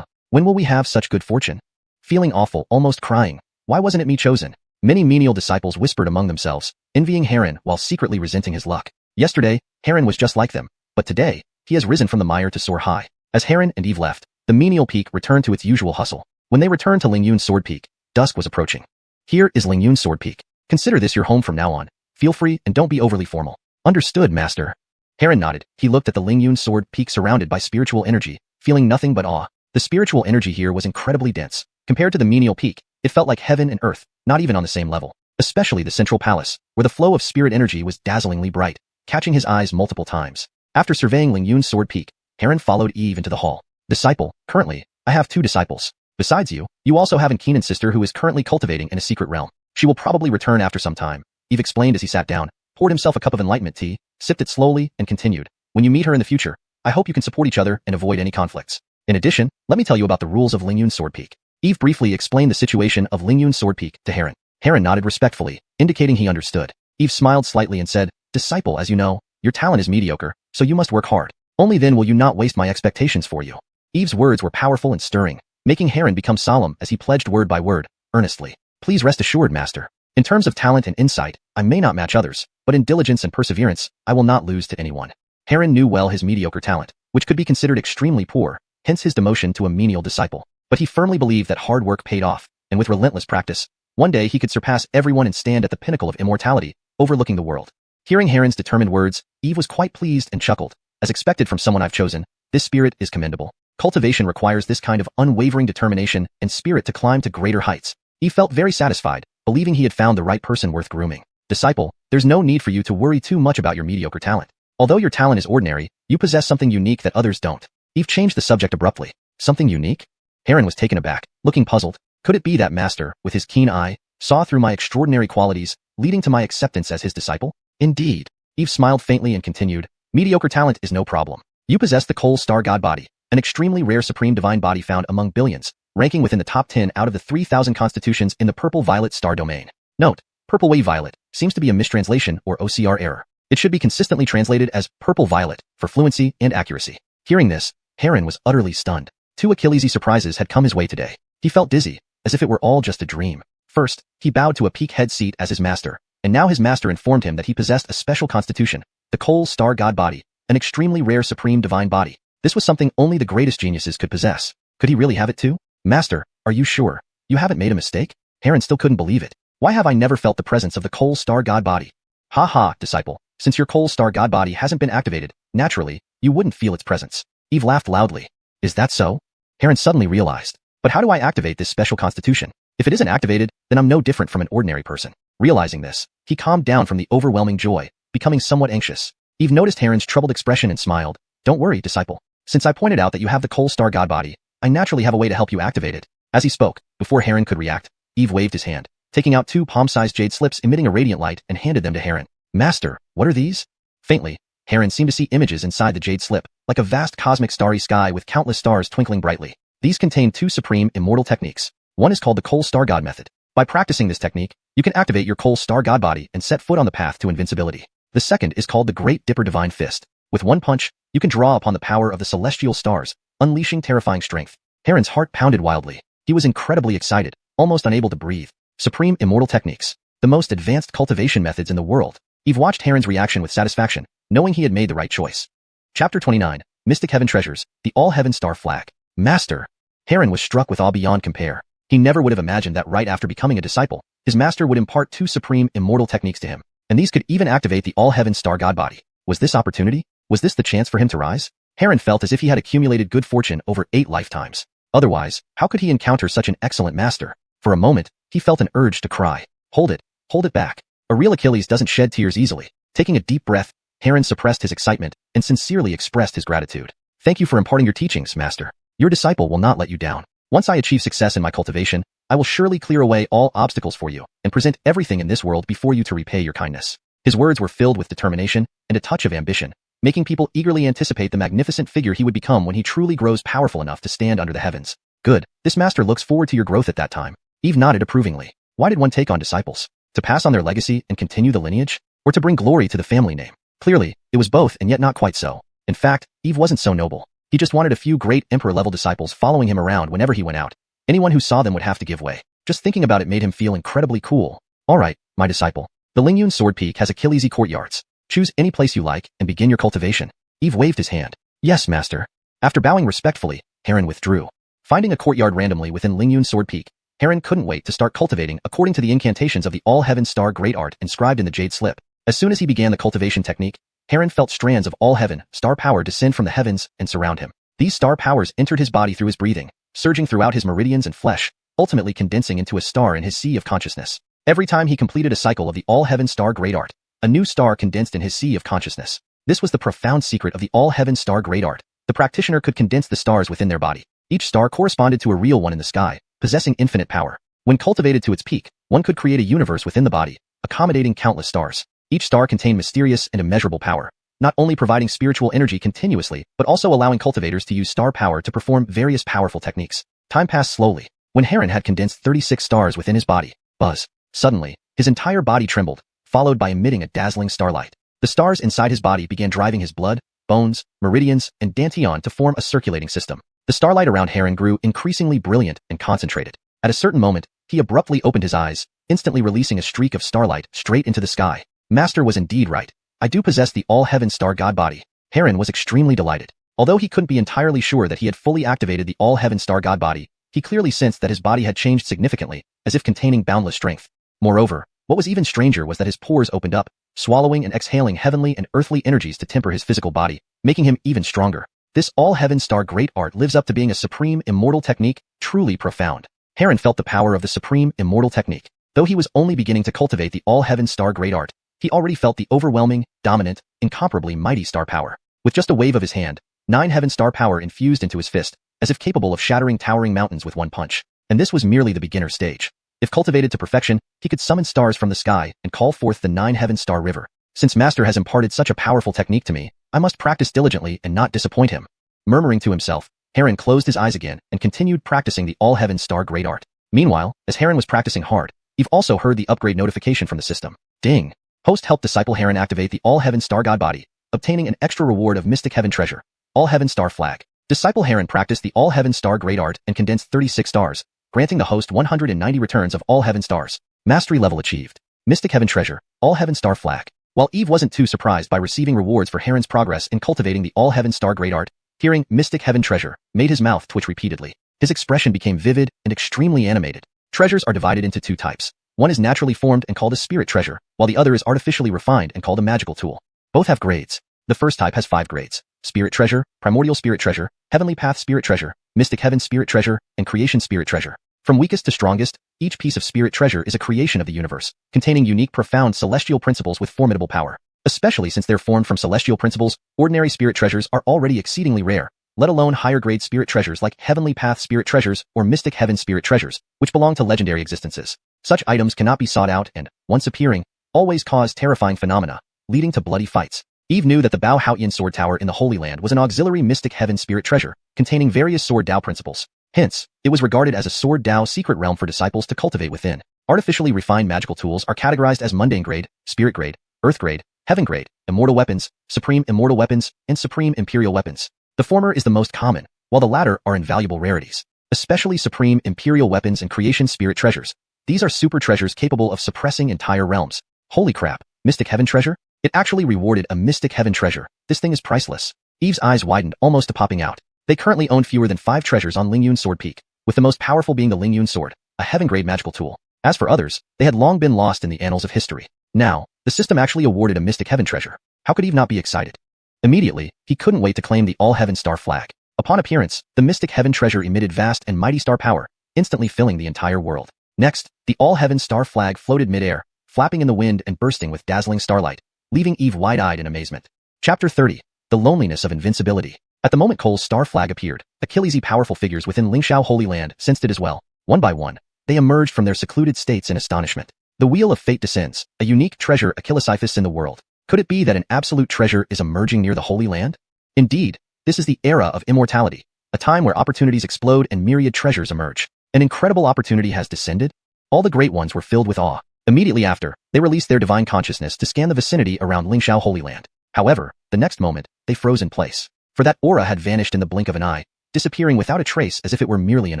When will we have such good fortune? Feeling awful, almost crying. Why wasn't it me chosen? Many menial disciples whispered among themselves, envying Heron while secretly resenting his luck. Yesterday, Heron was just like them, but today, he has risen from the mire to soar high. As Heron and Eve left, the menial peak returned to its usual hustle. When they returned to Lingyun's Sword Peak, dusk was approaching. Here is Lingyun's Sword Peak. Consider this your home from now on. Feel free and don't be overly formal. Understood, Master. Heron nodded. He looked at the Lingyun Sword Peak surrounded by spiritual energy, feeling nothing but awe. The spiritual energy here was incredibly dense. Compared to the menial peak, it felt like heaven and earth, not even on the same level. Especially the central palace, where the flow of spirit energy was dazzlingly bright, catching his eyes multiple times. After surveying Lingyun's Sword Peak, Heron followed Eve into the hall. Disciple, currently, I have 2 disciples. Besides you also have an Keenan sister who is currently cultivating in a secret realm. She will probably return after some time. Eve explained as he sat down, poured himself a cup of Enlightenment tea, sipped it slowly, and continued. When you meet her in the future, I hope you can support each other and avoid any conflicts. In addition, let me tell you about the rules of Lingyun's Sword Peak. Eve briefly explained the situation of Lingyun's Sword Peak to Heron. Heron nodded respectfully, indicating he understood. Eve smiled slightly and said, Disciple, as you know, your talent is mediocre, so you must work hard. Only then will you not waste my expectations for you. Eve's words were powerful and stirring, making Heron become solemn as he pledged word by word, earnestly. Please rest assured, Master. In terms of talent and insight, I may not match others, but in diligence and perseverance, I will not lose to anyone. Heron knew well his mediocre talent, which could be considered extremely poor, hence his demotion to a menial disciple. But he firmly believed that hard work paid off, and with relentless practice, one day he could surpass everyone and stand at the pinnacle of immortality, overlooking the world. Hearing Heron's determined words, Eve was quite pleased and chuckled. As expected from someone I've chosen, this spirit is commendable. Cultivation requires this kind of unwavering determination and spirit to climb to greater heights. Eve felt very satisfied, believing he had found the right person worth grooming. Disciple, there's no need for you to worry too much about your mediocre talent. Although your talent is ordinary, you possess something unique that others don't. Eve changed the subject abruptly. Something unique? Heron was taken aback, looking puzzled. Could it be that Master, with his keen eye, saw through my extraordinary qualities, leading to my acceptance as his disciple? Indeed. Eve smiled faintly and continued, mediocre talent is no problem. You possess the Coal Star God Body, an extremely rare supreme divine body found among billions, ranking within the top 10 out of the 3,000 constitutions in the purple-violet star domain. Note, purple-wave-violet seems to be a mistranslation or OCR error. It should be consistently translated as purple-violet for fluency and accuracy. Hearing this, Heron was utterly stunned. 2 Achillesy surprises had come his way today. He felt dizzy, as if it were all just a dream. First, he bowed to a peak head seat as his master, and now his master informed him that he possessed a special constitution, the Coal Star God Body, an extremely rare supreme divine body. This was something only the greatest geniuses could possess. Could he really have it too? Master, are you sure? You haven't made a mistake? Heron still couldn't believe it. Why have I never felt the presence of the Coal Star God Body? Ha ha, disciple. Since your Coal Star God Body hasn't been activated, naturally, you wouldn't feel its presence. Eve laughed loudly. Is that so? Heron suddenly realized. But how do I activate this special constitution? If it isn't activated, then I'm no different from an ordinary person. Realizing this, he calmed down from the overwhelming joy, becoming somewhat anxious. Eve noticed Heron's troubled expression and smiled. Don't worry, disciple. Since I pointed out that you have the Coal Star God body, I naturally have a way to help you activate it. As he spoke, before Heron could react, Eve waved his hand, taking out 2 palm-sized jade slips emitting a radiant light and handed them to Heron. Master, what are these? Faintly, Heron seemed to see images inside the jade slip, like a vast cosmic starry sky with countless stars twinkling brightly. These contain 2 supreme immortal techniques. One is called the Coal Star God method. By practicing this technique, you can activate your Coal Star God body and set foot on the path to invincibility. The second is called the Great Dipper Divine Fist. With one punch, you can draw upon the power of the celestial stars, unleashing terrifying strength. Heron's heart pounded wildly. He was incredibly excited, almost unable to breathe. Supreme immortal techniques. The most advanced cultivation methods in the world. Eve watched Heron's reaction with satisfaction, knowing he had made the right choice. Chapter 29, Mystic Heaven Treasures, the All-Heaven Star Flag. Master. Heron was struck with awe beyond compare. He never would have imagined that right after becoming a disciple, his master would impart 2 supreme immortal techniques to him, and these could even activate the All-Heaven Star God body. Was this opportunity? Was this the chance for him to rise? Heron felt as if he had accumulated good fortune over 8 lifetimes. Otherwise, how could he encounter such an excellent master? For a moment, he felt an urge to cry. Hold it back. A real Achilles doesn't shed tears easily. Taking a deep breath, Heron suppressed his excitement and sincerely expressed his gratitude. Thank you for imparting your teachings, master. Your disciple will not let you down. Once I achieve success in my cultivation, I will surely clear away all obstacles for you and present everything in this world before you to repay your kindness. His words were filled with determination and a touch of ambition, making people eagerly anticipate the magnificent figure he would become when he truly grows powerful enough to stand under the heavens. Good. This master looks forward to your growth at that time. Eve nodded approvingly. Why did one take on disciples? To pass on their legacy and continue the lineage? Or to bring glory to the family name? Clearly, it was both and yet not quite so. In fact, Eve wasn't so noble. He just wanted a few great emperor-level disciples following him around whenever he went out. Anyone who saw them would have to give way. Just thinking about it made him feel incredibly cool. Alright, my disciple. The Lingyun Sword Peak has Achillesy courtyards. Choose any place you like and begin your cultivation. Eve waved his hand. Yes, master. After bowing respectfully, Heron withdrew. Finding a courtyard randomly within Lingyun Sword Peak, Heron couldn't wait to start cultivating according to the incantations of the All-Heaven Star Great Art inscribed in the jade slip. As soon as he began the cultivation technique, Heron felt strands of All-Heaven Star power descend from the heavens and surround him. These star powers entered his body through his breathing, surging throughout his meridians and flesh, ultimately condensing into a star in his sea of consciousness. Every time he completed a cycle of the All-Heaven Star Great Art, a new star condensed in his sea of consciousness. This was the profound secret of the All-Heaven Star Great Art. The practitioner could condense the stars within their body. Each star corresponded to a real one in the sky, possessing infinite power. When cultivated to its peak, one could create a universe within the body, accommodating countless stars. Each star contained mysterious and immeasurable power, not only providing spiritual energy continuously, but also allowing cultivators to use star power to perform various powerful techniques. Time passed slowly. When Heron had condensed 36 stars within his body, buzz. Suddenly, his entire body trembled, followed by emitting a dazzling starlight. The stars inside his body began driving his blood, bones, meridians, and dantian to form a circulating system. The starlight around Heron grew increasingly brilliant and concentrated. At a certain moment, he abruptly opened his eyes, instantly releasing a streak of starlight straight into the sky. Master was indeed right. I do possess the All-Heaven Star God body. Heron was extremely delighted. Although he couldn't be entirely sure that he had fully activated the All-Heaven Star God body, he clearly sensed that his body had changed significantly, as if containing boundless strength. Moreover, what was even stranger was that his pores opened up, swallowing and exhaling heavenly and earthly energies to temper his physical body, making him even stronger. This All-Heaven Star Great Art lives up to being a supreme immortal technique, truly profound. Heron felt the power of the supreme immortal technique. Though he was only beginning to cultivate the All-Heaven Star Great Art, he already felt the overwhelming, dominant, incomparably mighty star power. With just a wave of his hand, 9 heaven star power infused into his fist, as if capable of shattering towering mountains with one punch. And this was merely the beginner stage. If cultivated to perfection, he could summon stars from the sky and call forth the 9 heaven star river. Since Master has imparted such a powerful technique to me, I must practice diligently and not disappoint him. Murmuring to himself, Heron closed his eyes again and continued practicing the All-Heaven Star Great Art. Meanwhile, as Heron was practicing hard, Eve also heard the upgrade notification from the system. Ding! Host helped disciple Heron activate the All-Heaven Star God body, obtaining an extra reward of Mystic Heaven Treasure, All-Heaven Star Flag. Disciple Heron practiced the All-Heaven Star Great Art and condensed 36 stars, granting the host 190 returns of All-Heaven Stars. Mastery level achieved. Mystic Heaven Treasure, All-Heaven Star Flag. While Eve wasn't too surprised by receiving rewards for Heron's progress in cultivating the All-Heaven Star Great Art, hearing Mystic Heaven Treasure made his mouth twitch repeatedly. His expression became vivid and extremely animated. Treasures are divided into 2 types. One is naturally formed and called a spirit treasure, while the other is artificially refined and called a magical tool. Both have grades. The first type has 5 grades: Spirit Treasure, Primordial Spirit Treasure, Heavenly Path Spirit Treasure, Mystic Heaven Spirit Treasure, and Creation Spirit Treasure. From weakest to strongest, each piece of spirit treasure is a creation of the universe, containing unique profound celestial principles with formidable power. Especially since they're formed from celestial principles, ordinary spirit treasures are already exceedingly rare, let alone higher-grade spirit treasures like Heavenly Path spirit treasures or Mystic Heaven spirit treasures, which belong to legendary existences. Such items cannot be sought out and, once appearing, always cause terrifying phenomena, leading to bloody fights. Eve knew that the Bao Haotian Sword Tower in the Holy Land was an auxiliary Mystic Heaven spirit treasure, containing various Sword Dao principles. Hence, it was regarded as a Sword Dao secret realm for disciples to cultivate within. Artificially refined magical tools are categorized as Mundane grade, Spirit grade, Earth grade, Heaven grade, Immortal weapons, Supreme Immortal weapons, and Supreme Imperial weapons. The former is the most common, while the latter are invaluable rarities. Especially Supreme Imperial weapons and Creation spirit treasures. These are super treasures capable of suppressing entire realms. Holy crap, Mystic Heaven treasure? It actually rewarded a Mystic Heaven treasure. This thing is priceless. Eve's eyes widened almost to popping out. They currently own fewer than 5 treasures on Lingyun's sword peak, with the most powerful being the Lingyun sword, a heaven-grade magical tool. As for others, they had long been lost in the annals of history. Now, the system actually awarded a Mystic Heaven treasure. How could Eve not be excited? Immediately, he couldn't wait to claim the All-Heaven Star flag. Upon appearance, the Mystic Heaven treasure emitted vast and mighty star power, instantly filling the entire world. Next, the All-Heaven Star flag floated mid-air, flapping in the wind and bursting with dazzling starlight, leaving Eve wide-eyed in amazement. Chapter 30. The Loneliness of Invincibility. At the moment Cole's star flag appeared, Achilles' powerful figures within Lingxiao Holy Land sensed it as well. One by one, they emerged from their secluded states in astonishment. The Wheel of Fate descends, a unique treasure Achilles in the world. Could it be that an absolute treasure is emerging near the Holy Land? Indeed, this is the era of immortality, a time where opportunities explode and myriad treasures emerge. An incredible opportunity has descended. All the great ones were filled with awe. Immediately after, they released their divine consciousness to scan the vicinity around Lingxiao Holy Land. However, the next moment, they froze in place. For that aura had vanished in the blink of an eye, disappearing without a trace as if it were merely an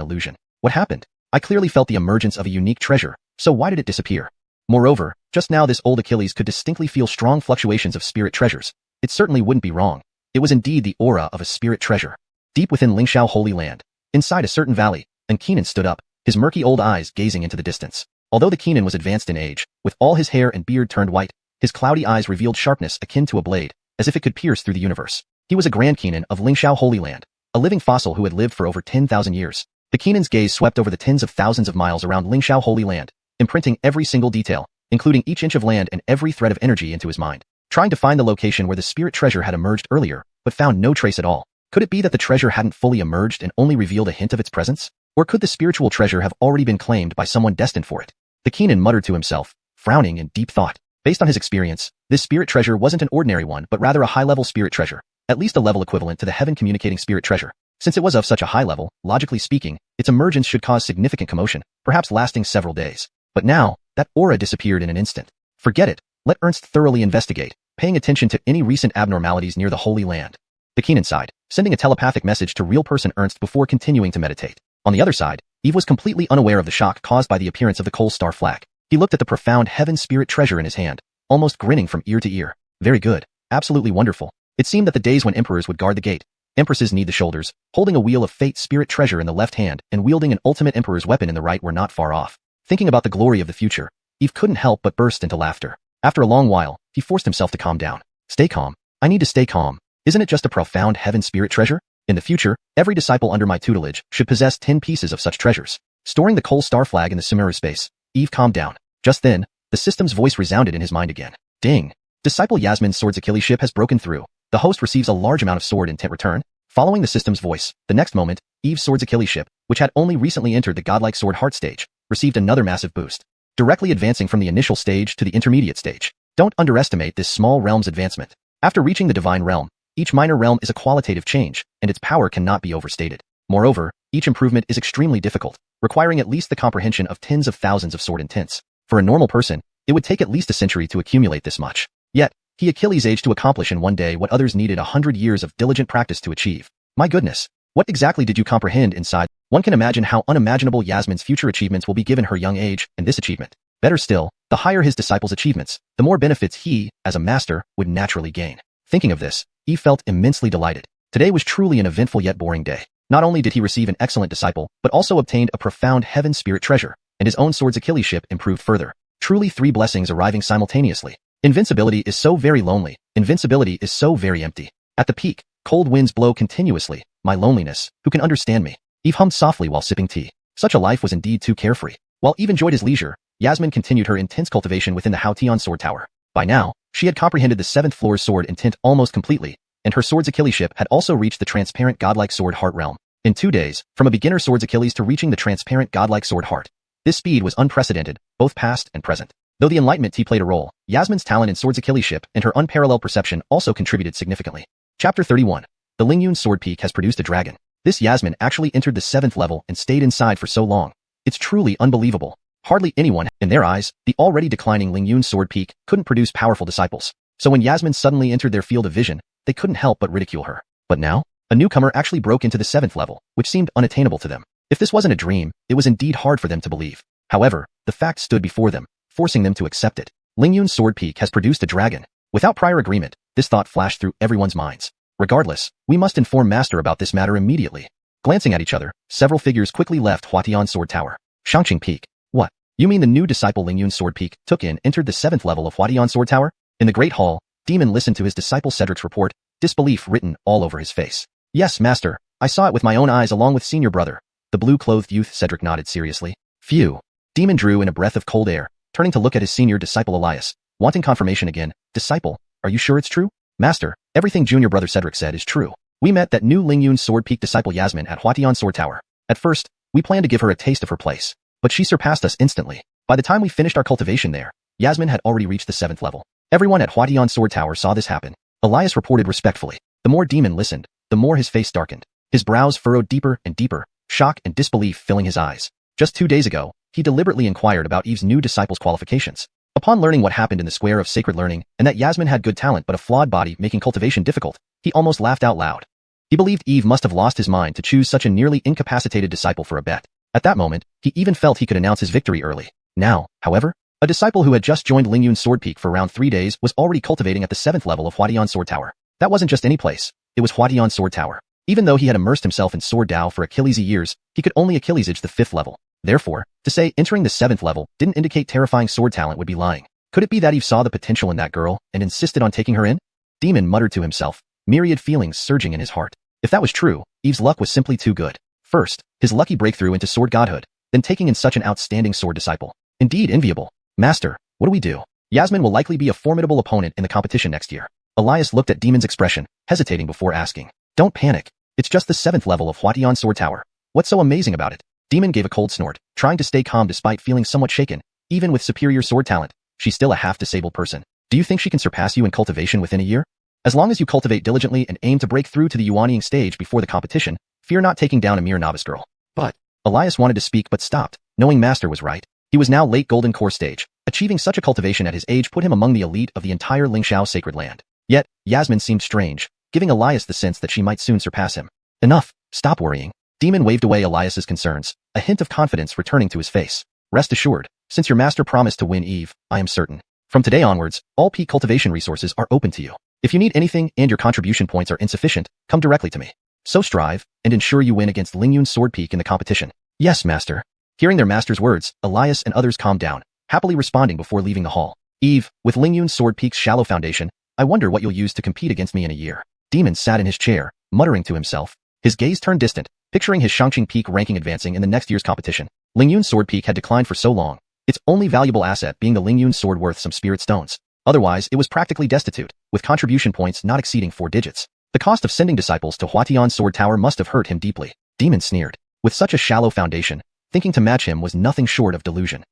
illusion. What happened? I clearly felt the emergence of a unique treasure, so why did it disappear? Moreover, just now this old Achilles could distinctly feel strong fluctuations of spirit treasures. It certainly wouldn't be wrong. It was indeed the aura of a spirit treasure. Deep within Lingxiao Holy Land, inside a certain valley, and Kenan stood up, his murky old eyes gazing into the distance. Although the Kenan was advanced in age, with all his hair and beard turned white, his cloudy eyes revealed sharpness akin to a blade, as if it could pierce through the universe. He was a Grand Kenan of Lingxiao Holy Land, a living fossil who had lived for over 10,000 years. The Kenan's gaze swept over the tens of thousands of miles around Lingxiao Holy Land, imprinting every single detail, including each inch of land and every thread of energy into his mind, trying to find the location where the spirit treasure had emerged earlier, but found no trace at all. Could it be that the treasure hadn't fully emerged and only revealed a hint of its presence? Or could the spiritual treasure have already been claimed by someone destined for it? The Kenan muttered to himself, frowning in deep thought. Based on his experience, this spirit treasure wasn't an ordinary one but rather a high-level spirit treasure, at least a level equivalent to the heaven-communicating spirit treasure. Since it was of such a high level, logically speaking, its emergence should cause significant commotion, perhaps lasting several days. But now, that aura disappeared in an instant. Forget it. Let Ernst thoroughly investigate, paying attention to any recent abnormalities near the Holy Land. The Kenan sighed, sending a telepathic message to real person Ernst before continuing to meditate. On the other side, Eve was completely unaware of the shock caused by the appearance of the Cole Star flag. He looked at the profound heaven spirit treasure in his hand, almost grinning from ear to ear. Very good. Absolutely wonderful. It seemed that the days when emperors would guard the gate, empresses need the shoulders, holding a Wheel of Fate spirit treasure in the left hand and wielding an ultimate emperor's weapon in the right were not far off. Thinking about the glory of the future, Eve couldn't help but burst into laughter. After a long while, he forced himself to calm down. Stay calm. I need to stay calm. Isn't it just a profound heaven spirit treasure? In the future, every disciple under my tutelage should possess 10 pieces of such treasures. Storing the Cole Star flag in the Sumeru space, Eve calmed down. Just then, the system's voice resounded in his mind again. Ding! Disciple Yasmin's sword's Achilles ship has broken through. The host receives a large amount of sword intent return. Following the system's voice, the next moment, Eve's sword's Achilles ship, which had only recently entered the godlike sword heart stage, received another massive boost, directly advancing from the initial stage to the intermediate stage. Don't underestimate this small realm's advancement. After reaching the divine realm, each minor realm is a qualitative change, and its power cannot be overstated. Moreover, each improvement is extremely difficult, requiring at least the comprehension of tens of thousands of sword intents. For a normal person, it would take at least a century to accumulate this much. Yet, he Achilles aged to accomplish in one day what others needed 100 years of diligent practice to achieve. My goodness, what exactly did you comprehend inside? One can imagine how unimaginable Yasmin's future achievements will be given her young age and this achievement. Better still, the higher his disciples' achievements, the more benefits he, as a master, would naturally gain. Thinking of this, Eve felt immensely delighted. Today was truly an eventful yet boring day. Not only did he receive an excellent disciple, but also obtained a profound heaven spirit treasure, and his own sword's Achilles ship improved further. Truly 3 blessings arriving simultaneously. Invincibility is so very lonely. Invincibility is so very empty. At the peak, cold winds blow continuously. My loneliness, who can understand me? Eve hummed softly while sipping tea. Such a life was indeed too carefree. While Eve enjoyed his leisure, Yasmin continued her intense cultivation within the Haotian sword tower. By now, she had comprehended the 7th floor's sword intent almost completely, and her sword's Achilleship had also reached the transparent godlike sword heart realm. In 2 days, from a beginner sword's Achilles to reaching the transparent godlike sword heart. This speed was unprecedented, both past and present. Though the Enlightenment tea played a role, Yasmin's talent in sword's Achilleship and her unparalleled perception also contributed significantly. Chapter 31. The Lingyun sword peak has produced a dragon. This Yasmin actually entered the 7th level and stayed inside for so long. It's truly unbelievable. Hardly anyone, in their eyes, the already declining Lingyun sword peak couldn't produce powerful disciples. So when Yasmin suddenly entered their field of vision, they couldn't help but ridicule her. But now, a newcomer actually broke into the 7th level, which seemed unattainable to them. If this wasn't a dream, it was indeed hard for them to believe. However, the fact stood before them, forcing them to accept it. Lingyun's sword peak has produced a dragon. Without prior agreement, this thought flashed through everyone's minds. Regardless, we must inform Master about this matter immediately. Glancing at each other, several figures quickly left Huatian Sword Tower. Xianxia Peak. What? You mean the new disciple Lingyun Sword Peak entered the 7th level of Huatian Sword Tower? In the Great Hall, Demon listened to his disciple Cedric's report, disbelief written all over his face. Yes, Master, I saw it with my own eyes along with senior brother. The blue-clothed youth Cedric nodded seriously. Phew. Demon drew in a breath of cold air, turning to look at his senior disciple Elias, wanting confirmation again. Disciple, are you sure it's true? Master, everything junior brother Cedric said is true. We met that new Lingyun Sword Peak disciple Yasmin at Huatian Sword Tower. At first, we planned to give her a taste of her place, but she surpassed us instantly. By the time we finished our cultivation there, Yasmin had already reached the 7th level. Everyone at Huatian Sword Tower saw this happen. Elias reported respectfully. The more Demon listened, the more his face darkened. His brows furrowed deeper and deeper, shock and disbelief filling his eyes. Just 2 days ago, he deliberately inquired about Eve's new disciple's qualifications. Upon learning what happened in the Square of Sacred Learning and that Yasmin had good talent but a flawed body making cultivation difficult, he almost laughed out loud. He believed Eve must have lost his mind to choose such a nearly incapacitated disciple for a bet. At that moment, he even felt he could announce his victory early. Now, however, a disciple who had just joined Lingyun Sword Peak for around 3 days was already cultivating at the 7th level of Huatian Sword Tower. That wasn't just any place, it was Huatian Sword Tower. Even though he had immersed himself in Sword Dao for Achilles years, he could only Achilles-age the 5th level. Therefore, to say entering the 7th level didn't indicate terrifying sword talent would be lying. Could it be that Eve saw the potential in that girl and insisted on taking her in? Demon muttered to himself, myriad feelings surging in his heart. If that was true, Eve's luck was simply too good. First, his lucky breakthrough into sword godhood, then taking in such an outstanding sword disciple. Indeed enviable. Master, what do we do? Yasmin will likely be a formidable opponent in the competition next year. Elias looked at Demon's expression, hesitating before asking. Don't panic. It's just the 7th level of Huatian Sword Tower. What's so amazing about it? Demon gave a cold snort, trying to stay calm despite feeling somewhat shaken. Even with superior sword talent, she's still a half-disabled person. Do you think she can surpass you in cultivation within a year? As long as you cultivate diligently and aim to break through to the Yuanying stage before the competition, fear not taking down a mere novice girl. But, Elias wanted to speak but stopped, knowing Master was right. He was now late Golden Core stage. Achieving such a cultivation at his age put him among the elite of the entire Lingxiao sacred land. Yet, Yasmin seemed strange, giving Elias the sense that she might soon surpass him. Enough, stop worrying. Demon waved away Elias's concerns, a hint of confidence returning to his face. Rest assured, since your master promised to win Eve, I am certain. From today onwards, all peak cultivation resources are open to you. If you need anything and your contribution points are insufficient, come directly to me. So strive, and ensure you win against Lingyun Sword Peak in the competition. Yes, master. Hearing their master's words, Elias and others calmed down, happily responding before leaving the hall. Eve, with Lingyun Sword Peak's shallow foundation, I wonder what you'll use to compete against me in a year. Demon sat in his chair, muttering to himself. His gaze turned distant, picturing his Xianxia Peak ranking advancing in the next year's competition. Lingyun Sword Peak had declined for so long, its only valuable asset being the Lingyun Sword worth some spirit stones. Otherwise, it was practically destitute, with contribution points not exceeding 4 digits. The cost of sending disciples to Huatian Sword Tower must have hurt him deeply. Demon sneered. With such a shallow foundation, thinking to match him was nothing short of delusion.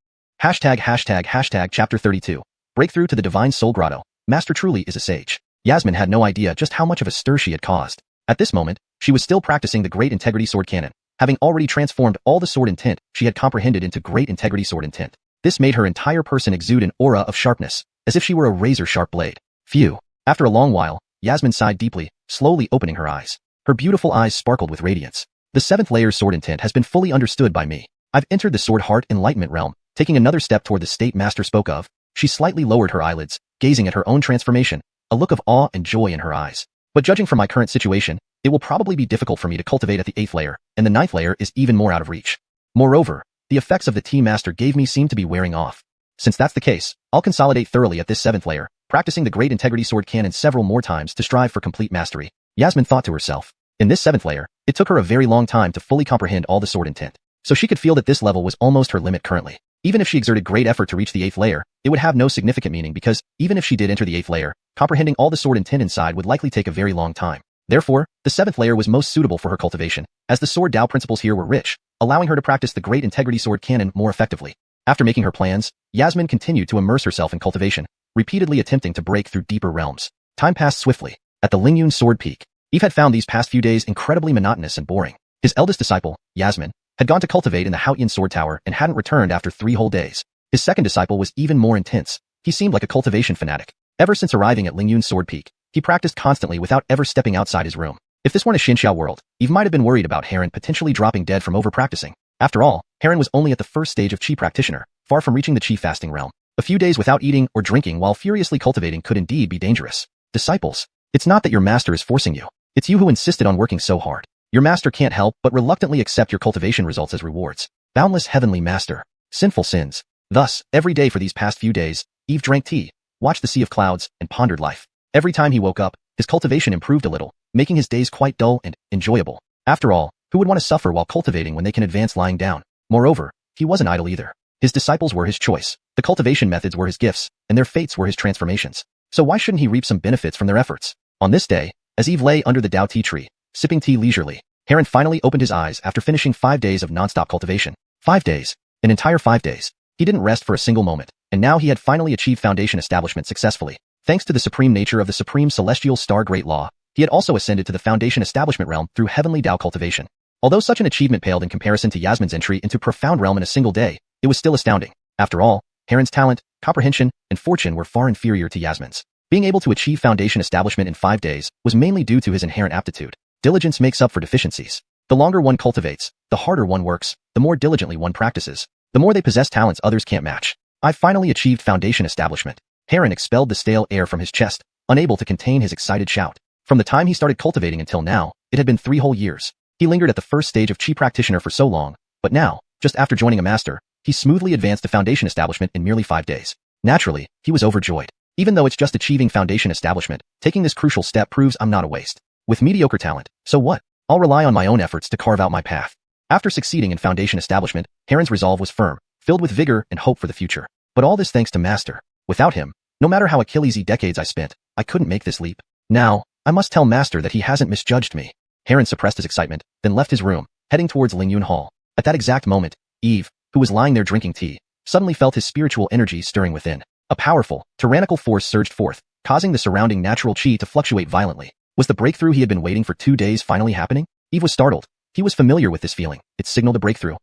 Hashtag chapter 32. Breakthrough to the Divine Soul Grotto. Master truly is a sage. Yasmin had no idea just how much of a stir she had caused. At this moment, she was still practicing the Great Integrity Sword Cannon, having already transformed all the sword intent she had comprehended into Great Integrity Sword Intent. This made her entire person exude an aura of sharpness, as if she were a razor-sharp blade. Phew. After a long while, Yasmin sighed deeply, slowly opening her eyes. Her beautiful eyes sparkled with radiance. The 7th layer's sword intent has been fully understood by me. I've entered the sword heart enlightenment realm, taking another step toward the state master spoke of. She slightly lowered her eyelids, gazing at her own transformation, a look of awe and joy in her eyes. But judging from my current situation, it will probably be difficult for me to cultivate at the 8th layer, and the 9th layer is even more out of reach. Moreover, the effects of the tea master gave me seem to be wearing off. Since that's the case, I'll consolidate thoroughly at this 7th layer, practicing the Great Integrity Sword Cannon several more times to strive for complete mastery. Yasmin thought to herself. In this 7th layer, it took her a very long time to fully comprehend all the sword intent. so she could feel that this level was almost her limit currently. Even if she exerted great effort to reach the 8th layer, it would have no significant meaning because, even if she did enter the 8th layer, comprehending all the sword and tin inside would likely take a very long time. Therefore, the 7th layer was most suitable for her cultivation, as the sword Dao principles here were rich, allowing her to practice the Great Integrity Sword Canon more effectively. After making her plans, Yasmin continued to immerse herself in cultivation, repeatedly attempting to break through deeper realms. Time passed swiftly. At the Lingyun Sword Peak, Eve had found these past few days incredibly monotonous and boring. His eldest disciple, Yasmin, had gone to cultivate in the Haotian Sword Tower and hadn't returned after 3 whole days. His second disciple was even more intense. He seemed like a cultivation fanatic. Ever since arriving at Lingyun Sword Peak, he practiced constantly without ever stepping outside his room. If this weren't a Xianxia world, Eve might have been worried about Heron potentially dropping dead from over-practicing. After all, Heron was only at the first stage of Qi practitioner, far from reaching the Qi fasting realm. A few days without eating or drinking while furiously cultivating could indeed be dangerous. Disciples, it's not that your master is forcing you. It's you who insisted on working so hard. Your master can't help but reluctantly accept your cultivation results as rewards. Boundless heavenly master. Sinful sins. Thus, every day for these past few days, Eve drank tea, watched the sea of clouds, and pondered life. Every time he woke up, his cultivation improved a little, making his days quite dull and enjoyable. After all, who would want to suffer while cultivating when they can advance lying down? Moreover, he wasn't idle either. His disciples were his choice, the cultivation methods were his gifts, and their fates were his transformations. So why shouldn't he reap some benefits from their efforts? On this day, as Eve lay under the Dao tea tree, sipping tea leisurely, Heron finally opened his eyes after finishing 5 days of non-stop cultivation. 5 days. An entire 5 days. He didn't rest for a single moment, and now he had finally achieved foundation establishment successfully. Thanks to the supreme nature of the supreme celestial star Great Law, he had also ascended to the foundation establishment realm through heavenly Dao cultivation. Although such an achievement paled in comparison to Yasmin's entry into profound realm in a single day, it was still astounding. After all, Heron's talent, comprehension, and fortune were far inferior to Yasmin's. Being able to achieve foundation establishment in 5 days was mainly due to his inherent aptitude. Diligence makes up for deficiencies. The longer one cultivates, the harder one works, the more diligently one practices, the more they possess talents others can't match. I finally achieved foundation establishment. Heron expelled the stale air from his chest, unable to contain his excited shout. From the time he started cultivating until now, it had been 3 whole years. He lingered at the first stage of Qi practitioner for so long, but now, just after joining a master, he smoothly advanced to foundation establishment in merely 5 days. Naturally, he was overjoyed. Even though it's just achieving foundation establishment, taking this crucial step proves I'm not a waste. With mediocre talent, so what? I'll rely on my own efforts to carve out my path. After succeeding in foundation establishment, Heron's resolve was firm, filled with vigor and hope for the future. But all this thanks to Master. Without him, no matter how Achillesy decades I spent, I couldn't make this leap. Now, I must tell Master that he hasn't misjudged me. Heron suppressed his excitement, then left his room, heading towards Lingyun Hall. At that exact moment, Eve, who was lying there drinking tea, suddenly felt his spiritual energy stirring within. A powerful, tyrannical force surged forth, causing the surrounding natural Qi to fluctuate violently. Was the breakthrough he had been waiting for 2 days finally happening? Eve was startled. He was familiar with this feeling. It signaled a breakthrough.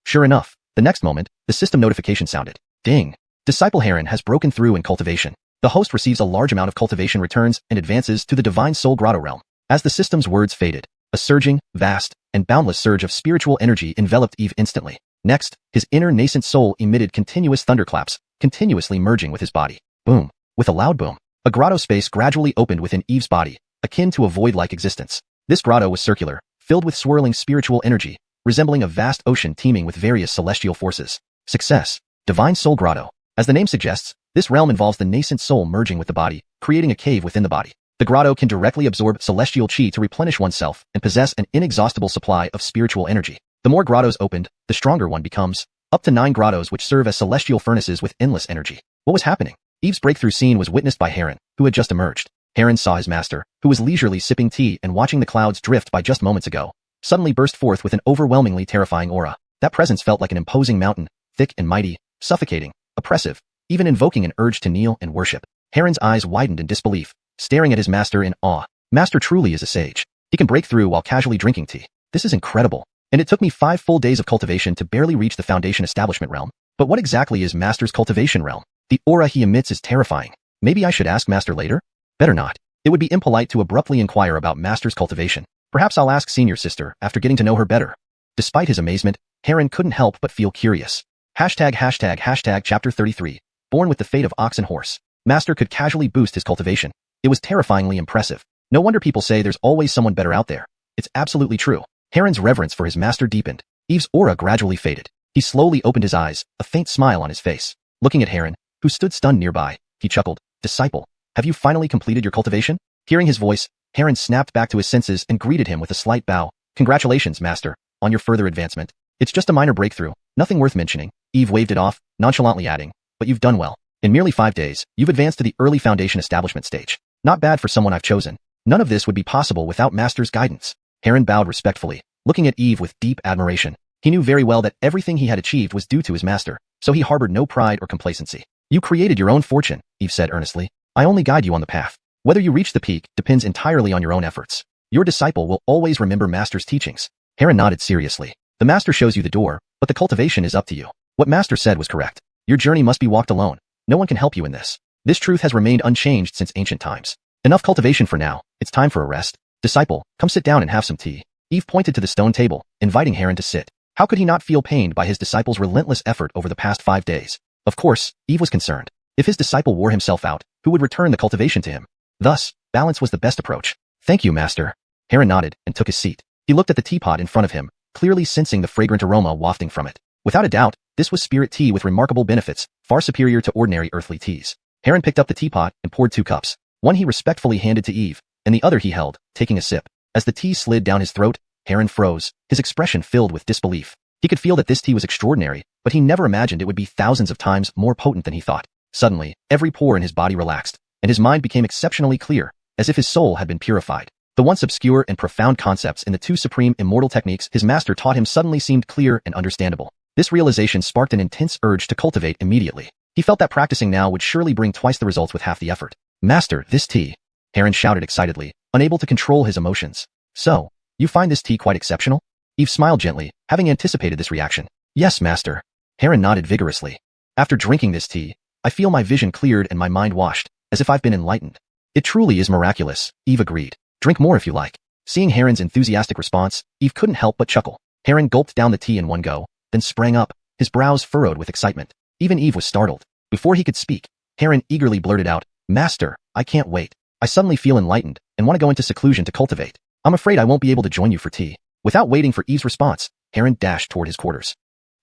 Sure enough, the next moment, the system notification sounded. Ding! Disciple Heron has broken through in cultivation. The host receives a large amount of cultivation returns and advances to the Divine Soul Grotto realm. As the system's words faded, a surging, vast, and boundless surge of spiritual energy enveloped Eve instantly. Next, his inner nascent soul emitted continuous thunderclaps, continuously merging with his body. Boom. With a loud boom, a grotto space gradually opened within Eve's body, akin to a void-like existence. This grotto was circular, filled with swirling spiritual energy, resembling a vast ocean teeming with various celestial forces. Success. Divine Soul Grotto. As the name suggests, this realm involves the nascent soul merging with the body, creating a cave within the body. The grotto can directly absorb celestial Qi to replenish oneself and possess an inexhaustible supply of spiritual energy. The more grottos opened, the stronger one becomes. Up to 9 grottos which serve as celestial furnaces with endless energy. What was happening? Eve's breakthrough scene was witnessed by Heron, who had just emerged. Heron saw his master, who was leisurely sipping tea and watching the clouds drift by just moments ago, suddenly burst forth with an overwhelmingly terrifying aura. That presence felt like an imposing mountain, thick and mighty, suffocating, oppressive, even invoking an urge to kneel and worship. Heron's eyes widened in disbelief, staring at his master in awe. Master truly is a sage. He can break through while casually drinking tea. This is incredible. And it took me 5 full days of cultivation to barely reach the foundation establishment realm. But what exactly is Master's cultivation realm? The aura he emits is terrifying. Maybe I should ask Master later? Better not. It would be impolite to abruptly inquire about Master's cultivation. Perhaps I'll ask Senior Sister after getting to know her better. Despite his amazement, Heron couldn't help but feel curious. Hashtag chapter 33. Born with the fate of ox and horse. Master could casually boost his cultivation. It was terrifyingly impressive. No wonder people say there's always someone better out there. It's absolutely true. Heron's reverence for his master deepened. Eve's aura gradually faded. He slowly opened his eyes, a faint smile on his face. Looking at Heron, who stood stunned nearby, he chuckled, "Disciple, have you finally completed your cultivation?" Hearing his voice, Heron snapped back to his senses and greeted him with a slight bow. "Congratulations, Master, on your further advancement. It's just a minor breakthrough, nothing worth mentioning. Eve waved it off, nonchalantly adding, but you've done well. In merely 5 days, you've advanced to the early foundation establishment stage. Not bad for someone I've chosen. None of this would be possible without Master's guidance. Heron bowed respectfully, looking at Eve with deep admiration. He knew very well that everything he had achieved was due to his master, so he harbored no pride or complacency. You created your own fortune, Eve said earnestly. I only guide you on the path. Whether you reach the peak depends entirely on your own efforts. Your disciple will always remember Master's teachings. Heron nodded seriously. The Master shows you the door, but the cultivation is up to you. What Master said was correct. Your journey must be walked alone. No one can help you in this. This truth has remained unchanged since ancient times. Enough cultivation for now. It's time for a rest. Disciple, come sit down and have some tea. Eve pointed to the stone table, inviting Heron to sit. How could he not feel pained by his disciple's relentless effort over the past 5 days? Of course, Eve was concerned. If his disciple wore himself out, who would return the cultivation to him? Thus, balance was the best approach. Thank you, Master. Heron nodded and took his seat. He looked at the teapot in front of him, clearly sensing the fragrant aroma wafting from it. Without a doubt, this was spirit tea with remarkable benefits, far superior to ordinary earthly teas. Heron picked up the teapot and poured 2 cups. One he respectfully handed to Eve, and the other he held, taking a sip. As the tea slid down his throat, Heron froze, his expression filled with disbelief. He could feel that this tea was extraordinary, but he never imagined it would be thousands of times more potent than he thought. Suddenly, every pore in his body relaxed, and his mind became exceptionally clear, as if his soul had been purified. The once obscure and profound concepts in the 2 supreme immortal techniques his master taught him suddenly seemed clear and understandable. This realization sparked an intense urge to cultivate immediately. He felt that practicing now would surely bring twice the results with half the effort. Master, this tea! Heron shouted excitedly, unable to control his emotions. So, you find this tea quite exceptional? Eve smiled gently, having anticipated this reaction. Yes, Master. Heron nodded vigorously. After drinking this tea, I feel my vision cleared and my mind washed, as if I've been enlightened. It truly is miraculous, Eve agreed. Drink more if you like. Seeing Heron's enthusiastic response, Eve couldn't help but chuckle. Heron gulped down the tea in one go, then sprang up, his brows furrowed with excitement. Even Eve was startled. Before he could speak, Heron eagerly blurted out, Master, I can't wait. I suddenly feel enlightened and want to go into seclusion to cultivate. I'm afraid I won't be able to join you for tea. Without waiting for Eve's response, Heron dashed toward his quarters.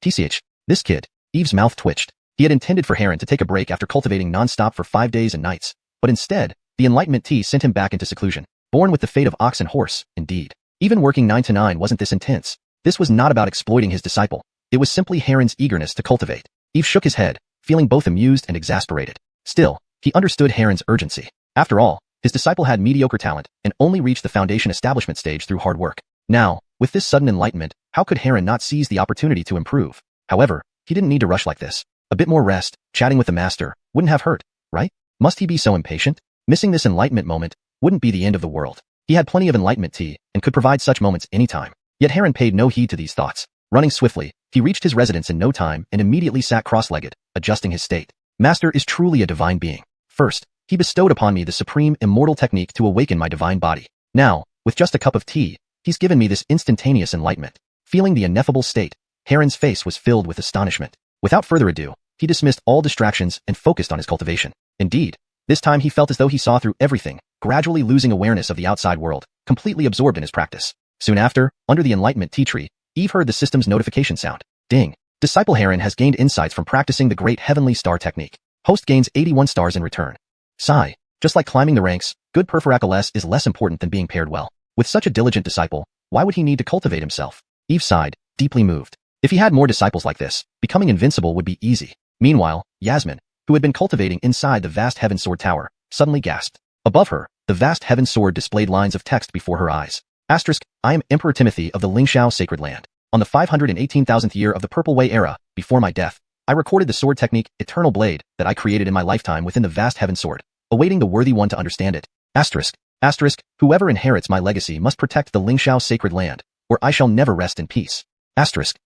TCH, this kid. Eve's mouth twitched. He had intended for Heron to take a break after cultivating non-stop for 5 days and nights, but instead, the Enlightenment tea sent him back into seclusion. Born with the fate of ox and horse, indeed. Even working 9 to 9 wasn't this intense. This was not about exploiting his disciple. It was simply Heron's eagerness to cultivate. Eve shook his head, feeling both amused and exasperated. Still, he understood Heron's urgency. After all, his disciple had mediocre talent and only reached the foundation establishment stage through hard work. Now, with this sudden enlightenment, how could Heron not seize the opportunity to improve? However, he didn't need to rush like this. A bit more rest, chatting with the master, wouldn't have hurt, right? Must he be so impatient? Missing this enlightenment moment wouldn't be the end of the world. He had plenty of enlightenment tea and could provide such moments anytime. Yet Heron paid no heed to these thoughts. Running swiftly, he reached his residence in no time and immediately sat cross-legged, adjusting his state. Master is truly a divine being. First, he bestowed upon me the supreme immortal technique to awaken my divine body. Now, with just a cup of tea, he's given me this instantaneous enlightenment. Feeling the ineffable state, Heron's face was filled with astonishment. Without further ado, he dismissed all distractions and focused on his cultivation. Indeed, this time he felt as though he saw through everything, gradually losing awareness of the outside world, completely absorbed in his practice. Soon after, under the Enlightenment tea tree, Eve heard the system's notification sound. Ding. Disciple Heron has gained insights from practicing the great heavenly star technique. Host gains 81 stars in return. Sigh. Just like climbing the ranks, good perforacoles is less important than being paired well. With such a diligent disciple, why would he need to cultivate himself? Eve sighed, deeply moved. If he had more disciples like this, becoming invincible would be easy. Meanwhile, Yasmin, who had been cultivating inside the vast Heaven Sword Tower, suddenly gasped. Above her, the vast Heaven Sword displayed lines of text before her eyes. Asterisk, I am Emperor Timothy of the Lingxiao Sacred Land. On the 518,000th year of the Purple Way era, before my death, I recorded the sword technique, Eternal Blade, that I created in my lifetime within the vast Heaven Sword, awaiting the worthy one to understand it. Asterisk, whoever inherits my legacy must protect the Lingxiao Sacred Land, or I shall never rest in peace. Asterisk,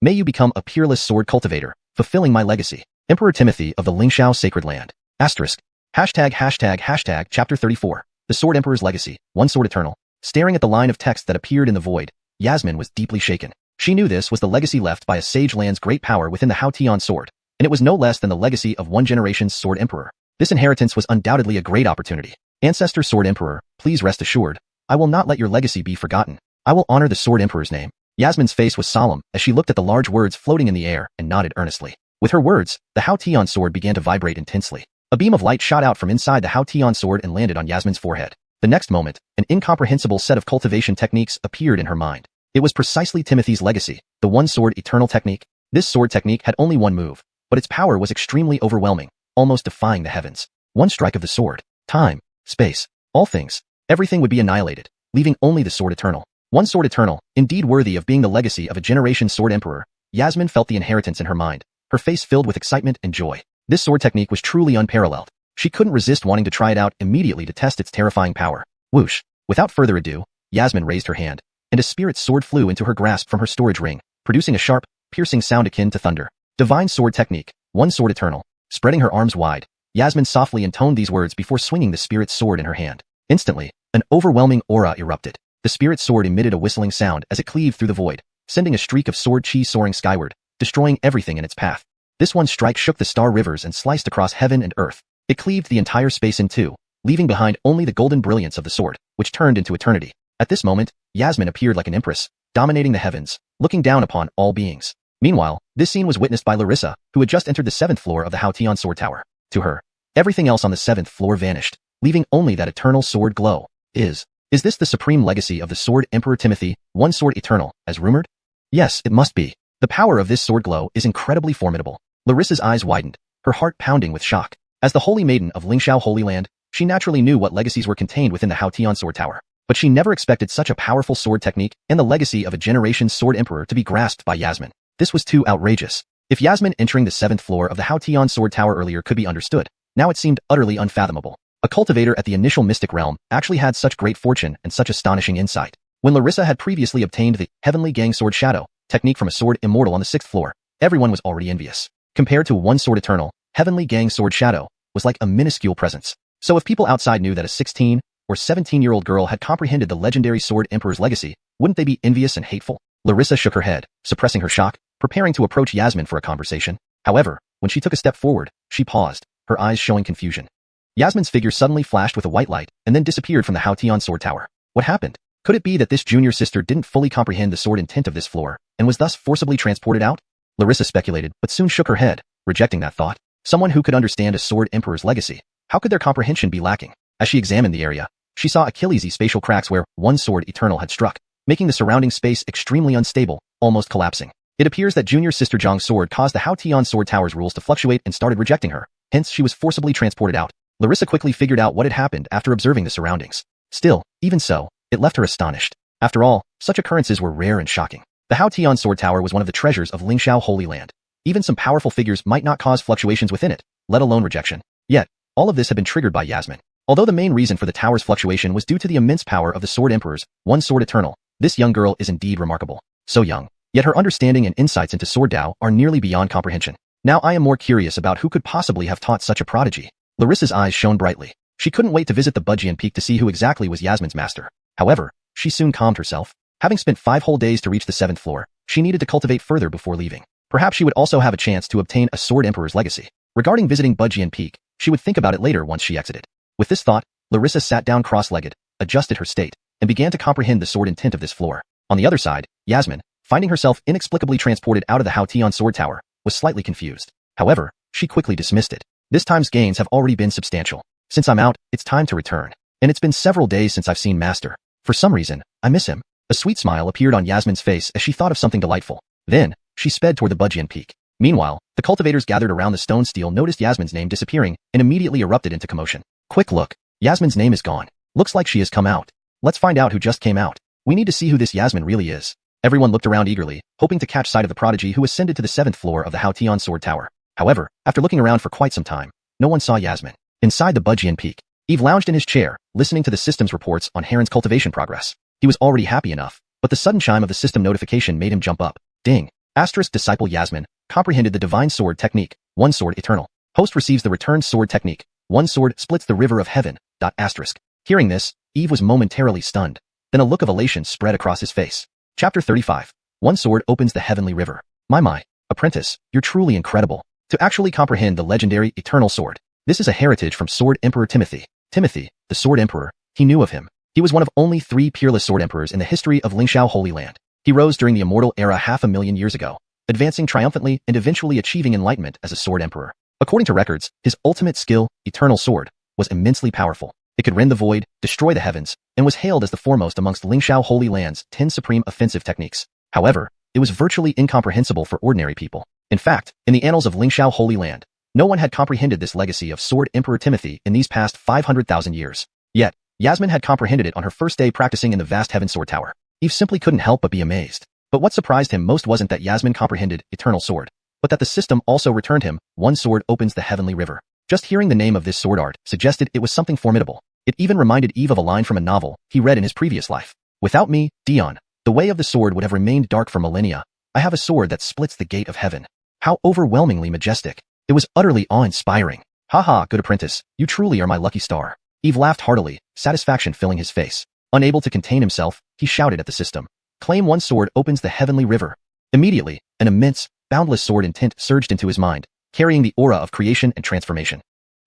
may you become a peerless sword cultivator, fulfilling my legacy. Emperor Timothy of the Lingxiao Sacred Land. Asterisk. Hashtag Chapter 34. The Sword Emperor's Legacy, One Sword Eternal. Staring at the line of text that appeared in the void, Yasmin was deeply shaken. She knew this was the legacy left by a sage land's great power within the Hao Tian sword, and it was no less than the legacy of one generation's sword emperor. This inheritance was undoubtedly a great opportunity. Ancestor Sword Emperor, please rest assured, I will not let your legacy be forgotten. I will honor the Sword Emperor's name. Yasmin's face was solemn as she looked at the large words floating in the air and nodded earnestly. With her words, the Hao Tian sword began to vibrate intensely. A beam of light shot out from inside the Hao Tian sword and landed on Yasmin's forehead. The next moment, an incomprehensible set of cultivation techniques appeared in her mind. It was precisely Timothy's legacy, The one sword eternal technique. This sword technique had only one move, but its power was extremely overwhelming, almost defying the heavens. One strike of the sword, time, space, all things, everything would be annihilated, leaving only the sword eternal. One sword eternal, indeed worthy of being the legacy of a generation sword emperor. Yasmin felt the inheritance in her mind, her face filled with excitement and joy. This sword technique was truly unparalleled. She couldn't resist wanting to try it out immediately to test its terrifying power. Whoosh! Without further ado, Yasmin raised her hand, and a spirit sword flew into her grasp from her storage ring, producing a sharp, piercing sound akin to thunder. Divine sword technique, one sword eternal. Spreading her arms wide, Yasmin softly intoned these words before swinging the spirit's sword in her hand. Instantly, an overwhelming aura erupted. The spirit's sword emitted a whistling sound as it cleaved through the void, sending a streak of sword chi soaring skyward, destroying everything in its path. This one strike shook the star rivers and sliced across heaven and earth. It cleaved the entire space in two, leaving behind only the golden brilliance of the sword, which turned into eternity. At this moment, Yasmin appeared like an empress, dominating the heavens, looking down upon all beings. Meanwhile, this scene was witnessed by Larissa, who had just entered the 7th floor of the Haotian sword tower. To her, everything else on the 7th floor vanished, leaving only that eternal sword glow. Is this the supreme legacy of the sword Emperor Timothy, one sword eternal, as rumored? Yes, it must be. The power of this sword glow is incredibly formidable. Larissa's eyes widened, her heart pounding with shock. As the holy maiden of Lingxiao Holy Land, she naturally knew what legacies were contained within the Haotian sword tower. But she never expected such a powerful sword technique and the legacy of a generation sword emperor to be grasped by Yasmin. This was too outrageous. If Yasmin entering the 7th floor of the Haotian sword tower earlier could be understood, now it seemed utterly unfathomable. A cultivator at the initial mystic realm actually had such great fortune and such astonishing insight. When Larissa had previously obtained the Heavenly Gang Sword Shadow technique from a sword Immortal on the 6th floor, everyone was already envious. Compared to one sword eternal, Heavenly Gang Sword Shadow was like a minuscule presence. So if people outside knew that a 16 or 17-year-old girl had comprehended the legendary sword emperor's legacy, wouldn't they be envious and hateful? Larissa shook her head, suppressing her shock, preparing to approach Yasmin for a conversation. However, when she took a step forward, she paused, her eyes showing confusion. Yasmin's figure suddenly flashed with a white light and then disappeared from the Haotian sword tower. What happened? Could it be that this junior sister didn't fully comprehend the sword intent of this floor and was thus forcibly transported out? Larissa speculated, but soon shook her head, rejecting that thought. Someone who could understand a sword emperor's legacy, how could their comprehension be lacking? As she examined the area, she saw Achilles' spatial cracks where one sword eternal had struck, making the surrounding space extremely unstable, almost collapsing. It appears that junior sister Zhang's sword caused the Haotian sword tower's rules to fluctuate and started rejecting her, hence she was forcibly transported out. Larissa quickly figured out what had happened after observing the surroundings. Still, even so, it left her astonished. After all, such occurrences were rare and shocking. The Haotian sword tower was one of the treasures of Lingxiao Holy Land. Even some powerful figures might not cause fluctuations within it, let alone rejection. Yet, all of this had been triggered by Yasmin. Although the main reason for the tower's fluctuation was due to the immense power of the sword emperors, one sword eternal, this young girl is indeed remarkable. So young, yet her understanding and insights into sword Dao are nearly beyond comprehension. Now I am more curious about who could possibly have taught such a prodigy. Larissa's eyes shone brightly. She couldn't wait to visit the Budjian Peak to see who exactly was Yasmin's master. However, she soon calmed herself. Having spent 5 whole days to reach the 7th floor, she needed to cultivate further before leaving. Perhaps she would also have a chance to obtain a sword emperor's legacy. Regarding visiting Budjian Peak, she would think about it later once she exited. With this thought, Larissa sat down cross-legged, adjusted her state, and began to comprehend the sword intent of this floor. On the other side, Yasmin, finding herself inexplicably transported out of the Haotian sword tower, was slightly confused. However, she quickly dismissed it. This time's gains have already been substantial. Since I'm out, it's time to return. And it's been several days since I've seen Master. For some reason, I miss him. A sweet smile appeared on Yasmin's face as she thought of something delightful. Then, she sped toward the Budjian Peak. Meanwhile, the cultivators gathered around the stone stele noticed Yasmin's name disappearing and immediately erupted into commotion. Quick look. Yasmin's name is gone. Looks like she has come out. Let's find out who just came out. We need to see who this Yasmin really is. Everyone looked around eagerly, hoping to catch sight of the prodigy who ascended to the 7th floor of the Haotian sword tower. However, after looking around for quite some time, no one saw Yasmin. Inside the Budjian Peak, Eve lounged in his chair, listening to the system's reports on Heron's cultivation progress. He was already happy enough, but the sudden chime of the system notification made him jump up. Ding! Asterisk disciple Yasmin comprehended the divine sword technique, one sword eternal. Host receives the returned sword technique, one sword splits the river of heaven. Asterisk. Hearing this, Eve was momentarily stunned. Then a look of elation spread across his face. Chapter 35. One sword opens the heavenly river. My, apprentice, you're truly incredible. To actually comprehend the legendary eternal sword. This is a heritage from Sword Emperor Timothy. Timothy, the Sword Emperor, he knew of him. He was one of only 3 peerless sword emperors in the history of Lingxiao Holy Land. He rose during the Immortal era 500,000 years ago, advancing triumphantly and eventually achieving enlightenment as a sword emperor. According to records, his ultimate skill, Eternal Sword, was immensely powerful. It could rend the void, destroy the heavens, and was hailed as the foremost amongst Lingxiao Holy Land's 10 supreme offensive techniques. However, it was virtually incomprehensible for ordinary people. In fact, in the annals of Lingxiao Holy Land, no one had comprehended this legacy of Sword Emperor Timothy in these past 500,000 years. Yet, Yasmin had comprehended it on her first day practicing in the vast Heaven Sword Tower. Eve simply couldn't help but be amazed. But what surprised him most wasn't that Yasmin comprehended Eternal Sword, but that the system also returned him, one sword opens the heavenly river. Just hearing the name of this sword art suggested it was something formidable. It even reminded Eve of a line from a novel he read in his previous life. Without me, Dion, the way of the sword would have remained dark for millennia. I have a sword that splits the gate of heaven. How overwhelmingly majestic. It was utterly awe-inspiring. Haha, good apprentice, you truly are my lucky star. Eve laughed heartily, satisfaction filling his face. Unable to contain himself, he shouted at the system. Claim one sword opens the heavenly river. Immediately, an immense, boundless sword intent surged into his mind, carrying the aura of creation and transformation.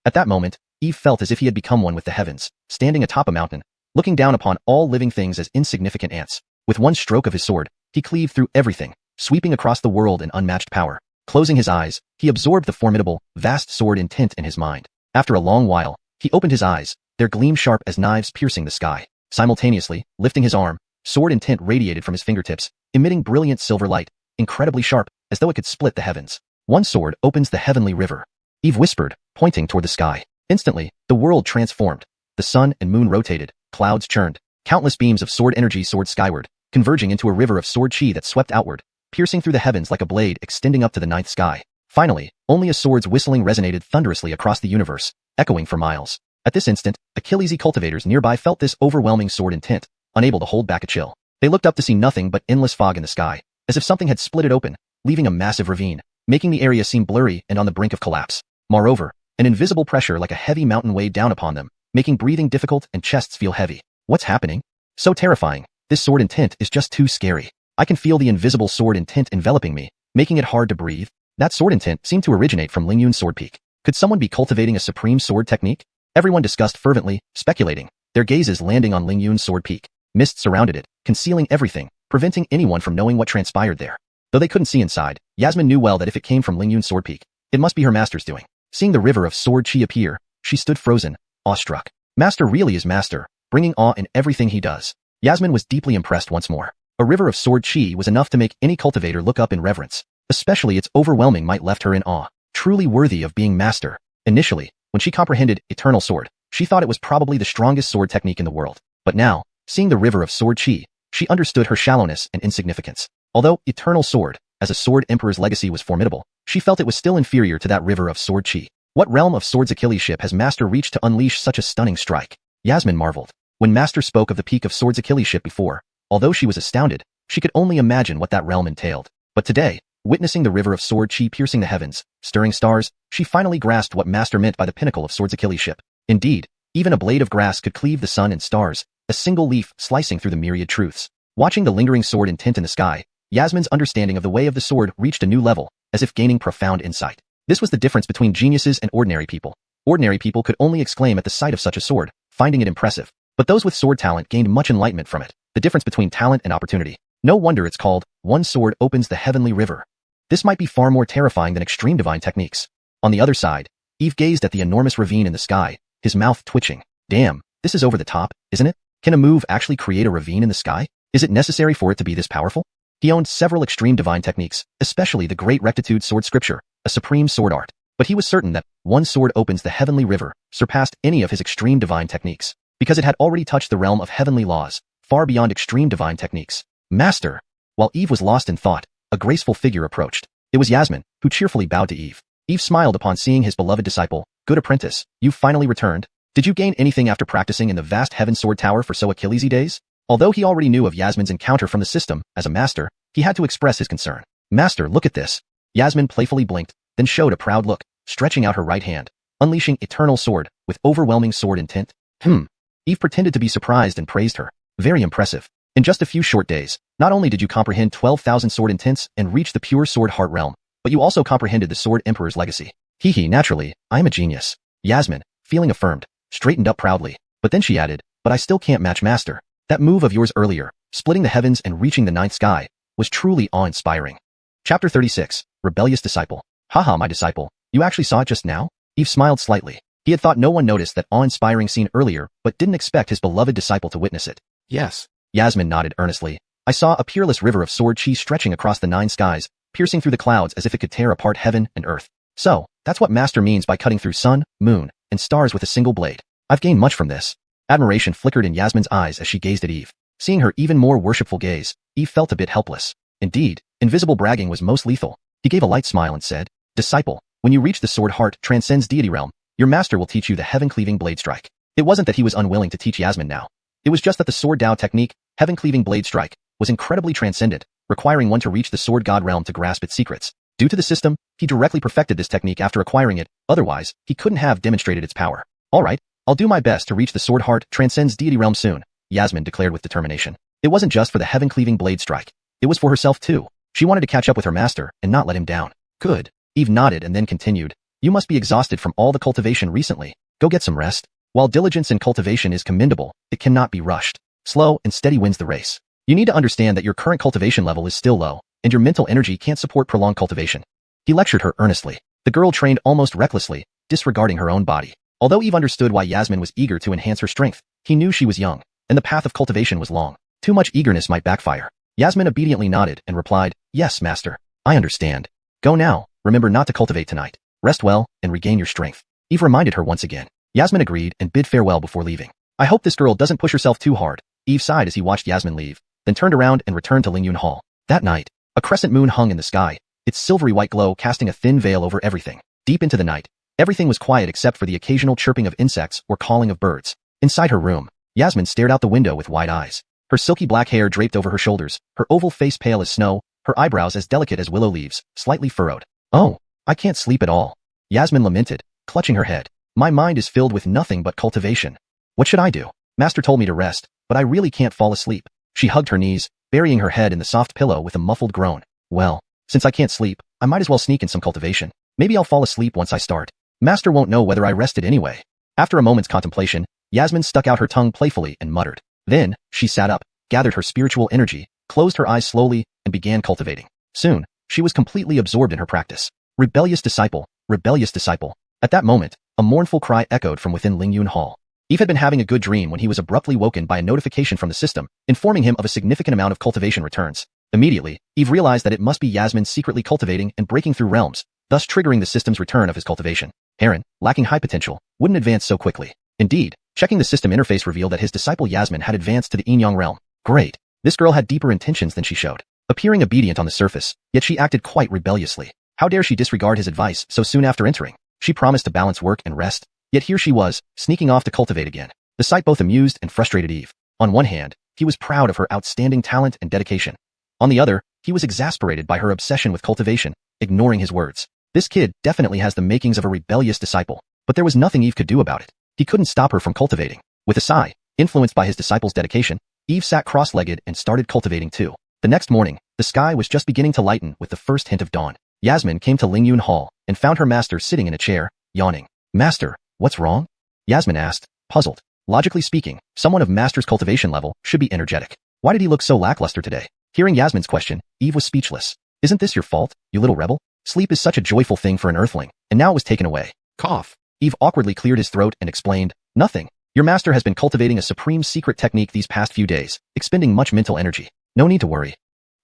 At that moment, Eve felt as if he had become one with the heavens, standing atop a mountain, looking down upon all living things as insignificant ants. With one stroke of his sword, he cleaved through everything, sweeping across the world in unmatched power. Closing his eyes, he absorbed the formidable, vast sword intent in his mind. After a long while, he opened his eyes, their gleam sharp as knives piercing the sky. Simultaneously, lifting his arm, sword intent radiated from his fingertips, emitting brilliant silver light, incredibly sharp, as though it could split the heavens. One sword opens the heavenly river. Eve whispered, pointing toward the sky. Instantly, the world transformed. The sun and moon rotated, clouds churned, countless beams of sword energy soared skyward, converging into a river of sword chi that swept outward, piercing through the heavens like a blade extending up to the ninth sky. Finally, only a sword's whistling resonated thunderously across the universe, echoing for miles. At this instant, Achillesy cultivators nearby felt this overwhelming sword intent, unable to hold back a chill. They looked up to see nothing but endless fog in the sky, as if something had split it open, leaving a massive ravine, making the area seem blurry and on the brink of collapse. Moreover, an invisible pressure like a heavy mountain weighed down upon them, making breathing difficult and chests feel heavy. What's happening? So terrifying. This sword intent is just too scary. I can feel the invisible sword intent enveloping me, making it hard to breathe. That sword intent seemed to originate from Lingyun's sword peak. Could someone be cultivating a supreme sword technique? Everyone discussed fervently, speculating, their gazes landing on Lingyun's sword peak. Mist surrounded it, concealing everything, preventing anyone from knowing what transpired there. Though they couldn't see inside, Yasmin knew well that if it came from Lingyun's sword peak, it must be her master's doing. Seeing the river of sword chi appear, she stood frozen, awestruck. Master really is master, bringing awe in everything he does. Yasmin was deeply impressed once more. A river of sword chi was enough to make any cultivator look up in reverence. Especially its overwhelming might left her in awe. Truly worthy of being master. Initially, when she comprehended Eternal Sword, she thought it was probably the strongest sword technique in the world. But now, seeing the river of sword chi, she understood her shallowness and insignificance. Although Eternal Sword, as a sword emperor's legacy was formidable, she felt it was still inferior to that river of sword chi. What realm of Sword's Achilles ship has Master reached to unleash such a stunning strike? Yasmin marveled. When Master spoke of the peak of Sword's Achilles ship before, although she was astounded, she could only imagine what that realm entailed. But today, witnessing the river of sword chi piercing the heavens, stirring stars, she finally grasped what Master meant by the pinnacle of Sword's Achilles ship. Indeed, even a blade of grass could cleave the sun and stars, a single leaf slicing through the myriad truths. Watching the lingering sword intent in the sky, Yasmin's understanding of the way of the sword reached a new level, as if gaining profound insight. This was the difference between geniuses and ordinary people. Ordinary people could only exclaim at the sight of such a sword, finding it impressive. But those with sword talent gained much enlightenment from it. The difference between talent and opportunity. No wonder it's called, one sword opens the heavenly river. This might be far more terrifying than extreme divine techniques. On the other side, Eve gazed at the enormous ravine in the sky, his mouth twitching. Damn, this is over the top, isn't it? Can a move actually create a ravine in the sky? Is it necessary for it to be this powerful? He owned several extreme divine techniques, especially the Great Rectitude Sword Scripture, a supreme sword art. But he was certain that one sword opens the heavenly river surpassed any of his extreme divine techniques, because it had already touched the realm of heavenly laws, far beyond extreme divine techniques. Master! While Eve was lost in thought, a graceful figure approached. It was Yasmin, who cheerfully bowed to Eve. Eve smiled upon seeing his beloved disciple. Good apprentice, you've finally returned. Did you gain anything after practicing in the vast Heaven Sword Tower for so Achillesy days? Although he already knew of Yasmin's encounter from the system, as a master, he had to express his concern. Master, look at this. Yasmin playfully blinked, then showed a proud look, stretching out her right hand, unleashing Eternal Sword, with overwhelming sword intent. Eve pretended to be surprised and praised her. Very impressive. In just a few short days, not only did you comprehend 12,000 sword intents and reach the pure sword heart realm, but you also comprehended the sword emperor's legacy. Naturally, I am a genius. Yasmin, feeling affirmed, straightened up proudly, but then she added, but I still can't match Master. That move of yours earlier, splitting the heavens and reaching the ninth sky, was truly awe-inspiring. Chapter 36, Rebellious Disciple. Haha, my disciple, you actually saw it just now? Eve smiled slightly. He had thought no one noticed that awe-inspiring scene earlier, but didn't expect his beloved disciple to witness it. Yes. Yasmin nodded earnestly, I saw a peerless river of sword chi stretching across the 9 skies, piercing through the clouds as if it could tear apart heaven and earth. So, that's what Master means by cutting through sun, moon, and stars with a single blade. I've gained much from this. Admiration flickered in Yasmin's eyes as she gazed at Eve. Seeing her even more worshipful gaze, Eve felt a bit helpless. Indeed, invisible bragging was most lethal. He gave a light smile and said, "Disciple, when you reach the sword heart transcends deity realm, your master will teach you the heaven-cleaving blade strike." It wasn't that he was unwilling to teach Yasmin now. It was just that the sword Dao technique, heaven-cleaving blade strike, was incredibly transcendent, requiring one to reach the sword god realm to grasp its secrets. Due to the system, he directly perfected this technique after acquiring it, otherwise, he couldn't have demonstrated its power. Alright, I'll do my best to reach the sword heart transcends deity realm soon, Yasmin declared with determination. It wasn't just for the heaven-cleaving blade strike. It was for herself too. She wanted to catch up with her master and not let him down. Good. Eve nodded and then continued. You must be exhausted from all the cultivation recently. Go get some rest. While diligence in cultivation is commendable, it cannot be rushed. Slow and steady wins the race. You need to understand that your current cultivation level is still low, and your mental energy can't support prolonged cultivation. He lectured her earnestly. The girl trained almost recklessly, disregarding her own body. Although Eve understood why Yasmin was eager to enhance her strength, he knew she was young, and the path of cultivation was long. Too much eagerness might backfire. Yasmin obediently nodded and replied, "Yes, master. I understand. Go now. Remember not to cultivate tonight. Rest well and regain your strength." Eve reminded her once again. Yasmin agreed and bid farewell before leaving. I hope this girl doesn't push herself too hard. Eve sighed as he watched Yasmin leave, then turned around and returned to Lingyun Hall. That night, a crescent moon hung in the sky, its silvery white glow casting a thin veil over everything. Deep into the night, everything was quiet except for the occasional chirping of insects or calling of birds. Inside her room, Yasmin stared out the window with wide eyes. Her silky black hair draped over her shoulders, her oval face pale as snow, her eyebrows as delicate as willow leaves, slightly furrowed. "Oh, I can't sleep at all," Yasmin lamented, clutching her head. "My mind is filled with nothing but cultivation. What should I do? Master told me to rest, but I really can't fall asleep." She hugged her knees, burying her head in the soft pillow with a muffled groan. "Well, since I can't sleep, I might as well sneak in some cultivation. Maybe I'll fall asleep once I start. Master won't know whether I rested anyway." After a moment's contemplation, Yasmin stuck out her tongue playfully and muttered. Then, she sat up, gathered her spiritual energy, closed her eyes slowly, and began cultivating. Soon, she was completely absorbed in her practice. Rebellious disciple, rebellious disciple. At that moment, a mournful cry echoed from within Lingyun Hall. Eve had been having a good dream when he was abruptly woken by a notification from the system, informing him of a significant amount of cultivation returns. Immediately, Eve realized that it must be Yasmin secretly cultivating and breaking through realms, thus triggering the system's return of his cultivation. Heron, lacking high potential, wouldn't advance so quickly. Indeed, checking the system interface revealed that his disciple Yasmin had advanced to the Yinyang realm. Great. This girl had deeper intentions than she showed. Appearing obedient on the surface, yet she acted quite rebelliously. How dare she disregard his advice so soon after entering? She promised to balance work and rest, yet here she was, sneaking off to cultivate again. The sight both amused and frustrated Eve. On one hand, he was proud of her outstanding talent and dedication. On the other, he was exasperated by her obsession with cultivation, ignoring his words. This kid definitely has the makings of a rebellious disciple, but there was nothing Eve could do about it. He couldn't stop her from cultivating. With a sigh, influenced by his disciple's dedication, Eve sat cross-legged and started cultivating too. The next morning, the sky was just beginning to lighten with the first hint of dawn. Yasmin came to Lingyun Hall and found her master sitting in a chair, yawning. "Master, what's wrong?" Yasmin asked, puzzled. Logically speaking, someone of master's cultivation level should be energetic. Why did he look so lackluster today? Hearing Yasmin's question, Eve was speechless. "Isn't this your fault, you little rebel? Sleep is such a joyful thing for an earthling, and now it was taken away." Cough. Eve awkwardly cleared his throat and explained, "Nothing. Your master has been cultivating a supreme secret technique these past few days, expending much mental energy. No need to worry."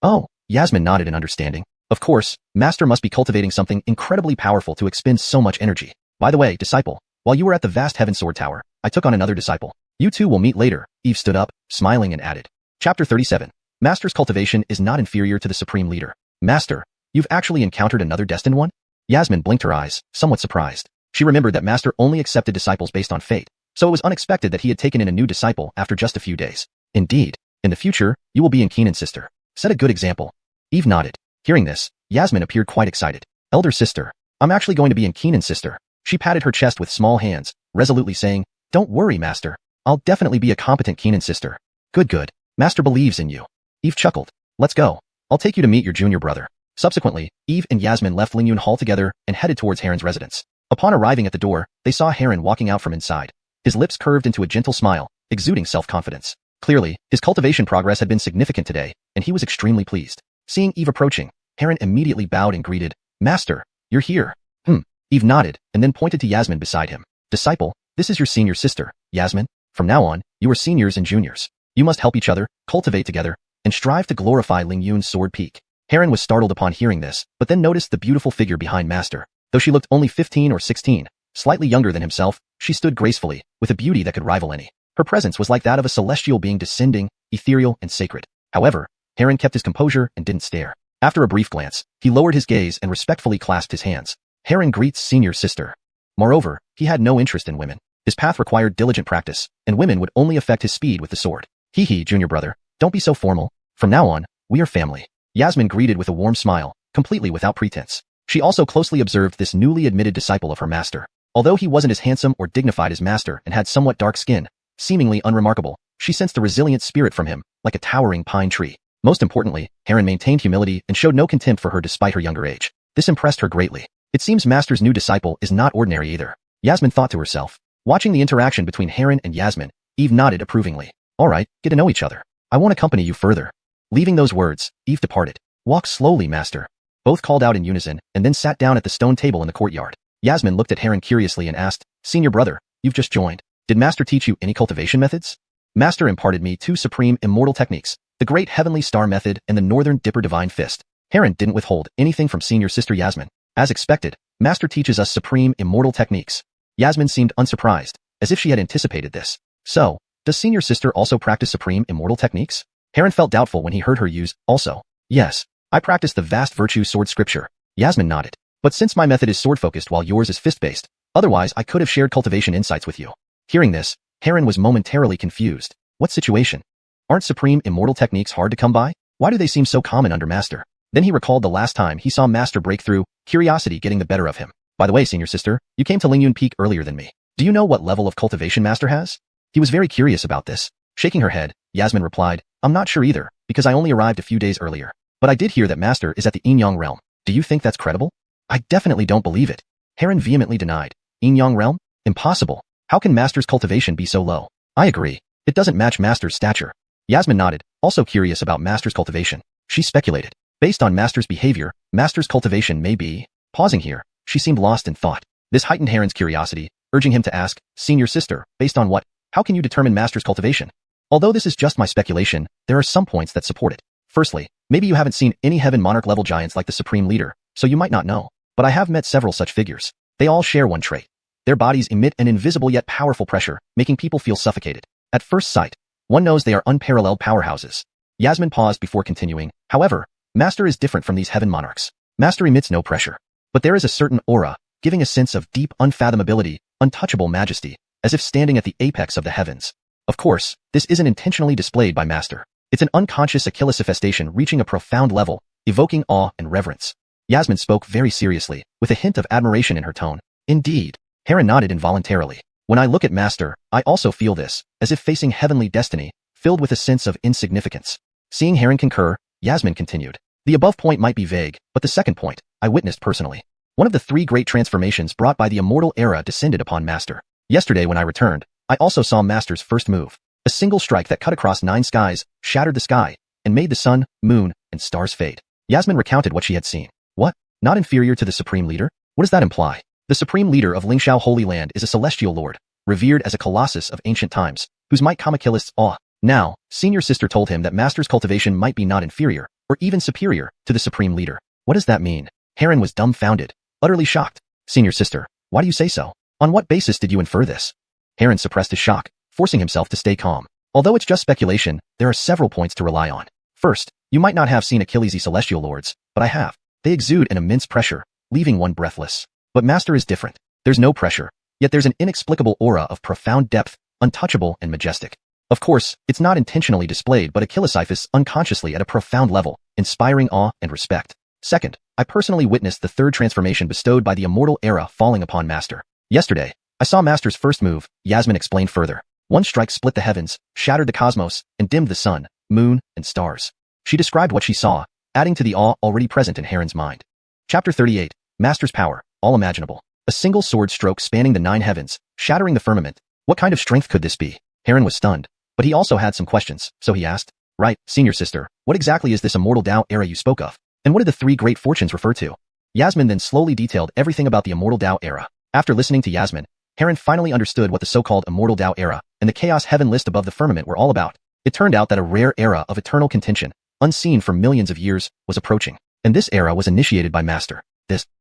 "Oh," Yasmin nodded in understanding. Of course, master must be cultivating something incredibly powerful to expend so much energy. By the way, disciple, while you were at the vast heaven sword tower, I took on another disciple. You two will meet later." Eve stood up, smiling and added. Chapter 37. Master's cultivation is not inferior to the supreme leader. "Master, you've actually encountered another destined one?" Yasmin blinked her eyes, somewhat surprised. She remembered that master only accepted disciples based on fate, so it was unexpected that he had taken in a new disciple after just a few days. "Indeed. In the future, you will be in Keenan's sister. Set a good example." Eve nodded. Hearing this, Yasmin appeared quite excited. "Elder sister, I'm actually going to be in Keenan's sister." She patted her chest with small hands, resolutely saying, "Don't worry, master. I'll definitely be a competent Keenan sister." Good. Master believes in you." Eve chuckled. "Let's go. I'll take you to meet your junior brother." Subsequently, Eve and Yasmin left Lingyun Hall together and headed towards Heron's residence. Upon arriving at the door, they saw Heron walking out from inside. His lips curved into a gentle smile, exuding self-confidence. Clearly, his cultivation progress had been significant today, and he was extremely pleased. Seeing Eve approaching, Heron immediately bowed and greeted, "Master, you're here." Eve nodded, and then pointed to Yasmin beside him. "Disciple, this is your senior sister, Yasmin. From now on, you are seniors and juniors. You must help each other, cultivate together, and strive to glorify Lingyun's sword peak. Heron was startled upon hearing this, but then noticed the beautiful figure behind Master. Though she looked only 15 or 16, slightly younger than himself, she stood gracefully, with a beauty that could rival any. Her presence was like that of a celestial being descending, ethereal and sacred. However, Heron kept his composure and didn't stare. After a brief glance, he lowered his gaze and respectfully clasped his hands. Heron greets senior sister. Moreover, he had no interest in women. His path required diligent practice, and women would only affect his speed with the sword. Hee, junior brother, don't be so formal. From now on, we are family. Yasmin greeted with a warm smile, completely without pretense. She also closely observed this newly admitted disciple of her master. Although he wasn't as handsome or dignified as Master and had somewhat dark skin, seemingly unremarkable, she sensed a resilient spirit from him, like a towering pine tree. Most importantly, Heron maintained humility and showed no contempt for her despite her younger age. This impressed her greatly. It seems Master's new disciple is not ordinary either. Yasmin thought to herself. Watching the interaction between Heron and Yasmin, Eve nodded approvingly. All right, get to know each other. I won't accompany you further. Leaving those words, Eve departed. Walk slowly, Master. Both called out in unison and then sat down at the stone table in the courtyard. Yasmin looked at Heron curiously and asked, Senior brother, you've just joined. Did Master teach you any cultivation methods? Master imparted me 2 supreme immortal techniques, the Great Heavenly Star Method and the Northern Dipper Divine Fist. Heron didn't withhold anything from senior sister Yasmin. As expected, Master teaches us supreme immortal techniques. Yasmin seemed unsurprised, as if she had anticipated this. So, does senior sister also practice supreme immortal techniques? Heron felt doubtful when he heard her use, also. Yes, I practice the vast virtue sword scripture. Yasmin nodded. But since my method is sword-focused while yours is fist-based, otherwise I could have shared cultivation insights with you. Hearing this, Heron was momentarily confused. What situation? Aren't supreme immortal techniques hard to come by? Why do they seem so common under Master? Then he recalled the last time he saw Master break through, curiosity getting the better of him. By the way, senior sister, you came to Lingyun Peak earlier than me. Do you know what level of cultivation Master has? He was very curious about this. Shaking her head, Yasmin replied, I'm not sure either, because I only arrived a few days earlier. But I did hear that Master is at the Yin-Yang realm. Do you think that's credible? I definitely don't believe it. Heron vehemently denied. Yin-Yang realm? Impossible. How can Master's cultivation be so low? I agree. It doesn't match Master's stature. Yasmin nodded, also curious about Master's cultivation. She speculated. Based on Master's behavior, Master's cultivation may be... Pausing here, she seemed lost in thought. This heightened Heron's curiosity, urging him to ask, Senior sister, based on what? How can you determine Master's cultivation? Although this is just my speculation, there are some points that support it. Firstly, maybe you haven't seen any Heaven Monarch level giants like the Supreme Leader, so you might not know. But I have met several such figures. They all share one trait. Their bodies emit an invisible yet powerful pressure, making people feel suffocated. At first sight, one knows they are unparalleled powerhouses. Yasmin paused before continuing. However, Master is different from these Heaven Monarchs. Master emits no pressure. But there is a certain aura, giving a sense of deep unfathomability, untouchable majesty, as if standing at the apex of the heavens. Of course, this isn't intentionally displayed by Master. It's an unconscious achillesifestation reaching a profound level, evoking awe and reverence. Yasmin spoke very seriously, with a hint of admiration in her tone. Indeed. Heron nodded involuntarily. When I look at Master, I also feel this, as if facing heavenly destiny, filled with a sense of insignificance. Seeing Heron concur, Yasmin continued. The above point might be vague, but the second point, I witnessed personally. One of the 3 great transformations brought by the Immortal era descended upon Master. Yesterday when I returned, I also saw Master's first move. A single strike that cut across 9 skies, shattered the sky, and made the sun, moon, and stars fade. Yasmin recounted what she had seen. What? Not inferior to the Supreme Leader? What does that imply? The Supreme Leader of Lingxiao Holy Land is a celestial lord, revered as a colossus of ancient times, whose might Kamikilists awe. Now, senior sister told him that Master's cultivation might be not inferior, or even superior, to the Supreme Leader. What does that mean? Heron was dumbfounded, utterly shocked. Senior sister, why do you say so? On what basis did you infer this? Heron suppressed his shock, forcing himself to stay calm. Although it's just speculation, there are several points to rely on. First, you might not have seen Achilles' celestial lords, but I have. They exude an immense pressure, leaving one breathless. But Master is different. There's no pressure, yet there's an inexplicable aura of profound depth, untouchable and majestic. Of course, it's not intentionally displayed but Achillesifus unconsciously at a profound level, inspiring awe and respect. Second, I personally witnessed the 3rd transformation bestowed by the Immortal era falling upon Master. Yesterday, I saw Master's first move, Yasmin explained further. One strike split the heavens, shattered the cosmos, and dimmed the sun, moon, and stars. She described what she saw, adding to the awe already present in Heron's mind. Chapter 38, Master's Power, All Imaginable. A single sword stroke spanning the 9 heavens, shattering the firmament. What kind of strength could this be? Heron was stunned, but he also had some questions, so he asked, Right, senior sister, what exactly is this Immortal Dao era you spoke of? And what did the 3 great fortunes refer to? Yasmin then slowly detailed everything about the Immortal Dao era. After listening to Yasmin, Heron finally understood what the so-called Immortal Dao era and the Chaos Heaven list above the firmament were all about. It turned out that a rare era of eternal contention, unseen for millions of years, was approaching. And this era was initiated by Master.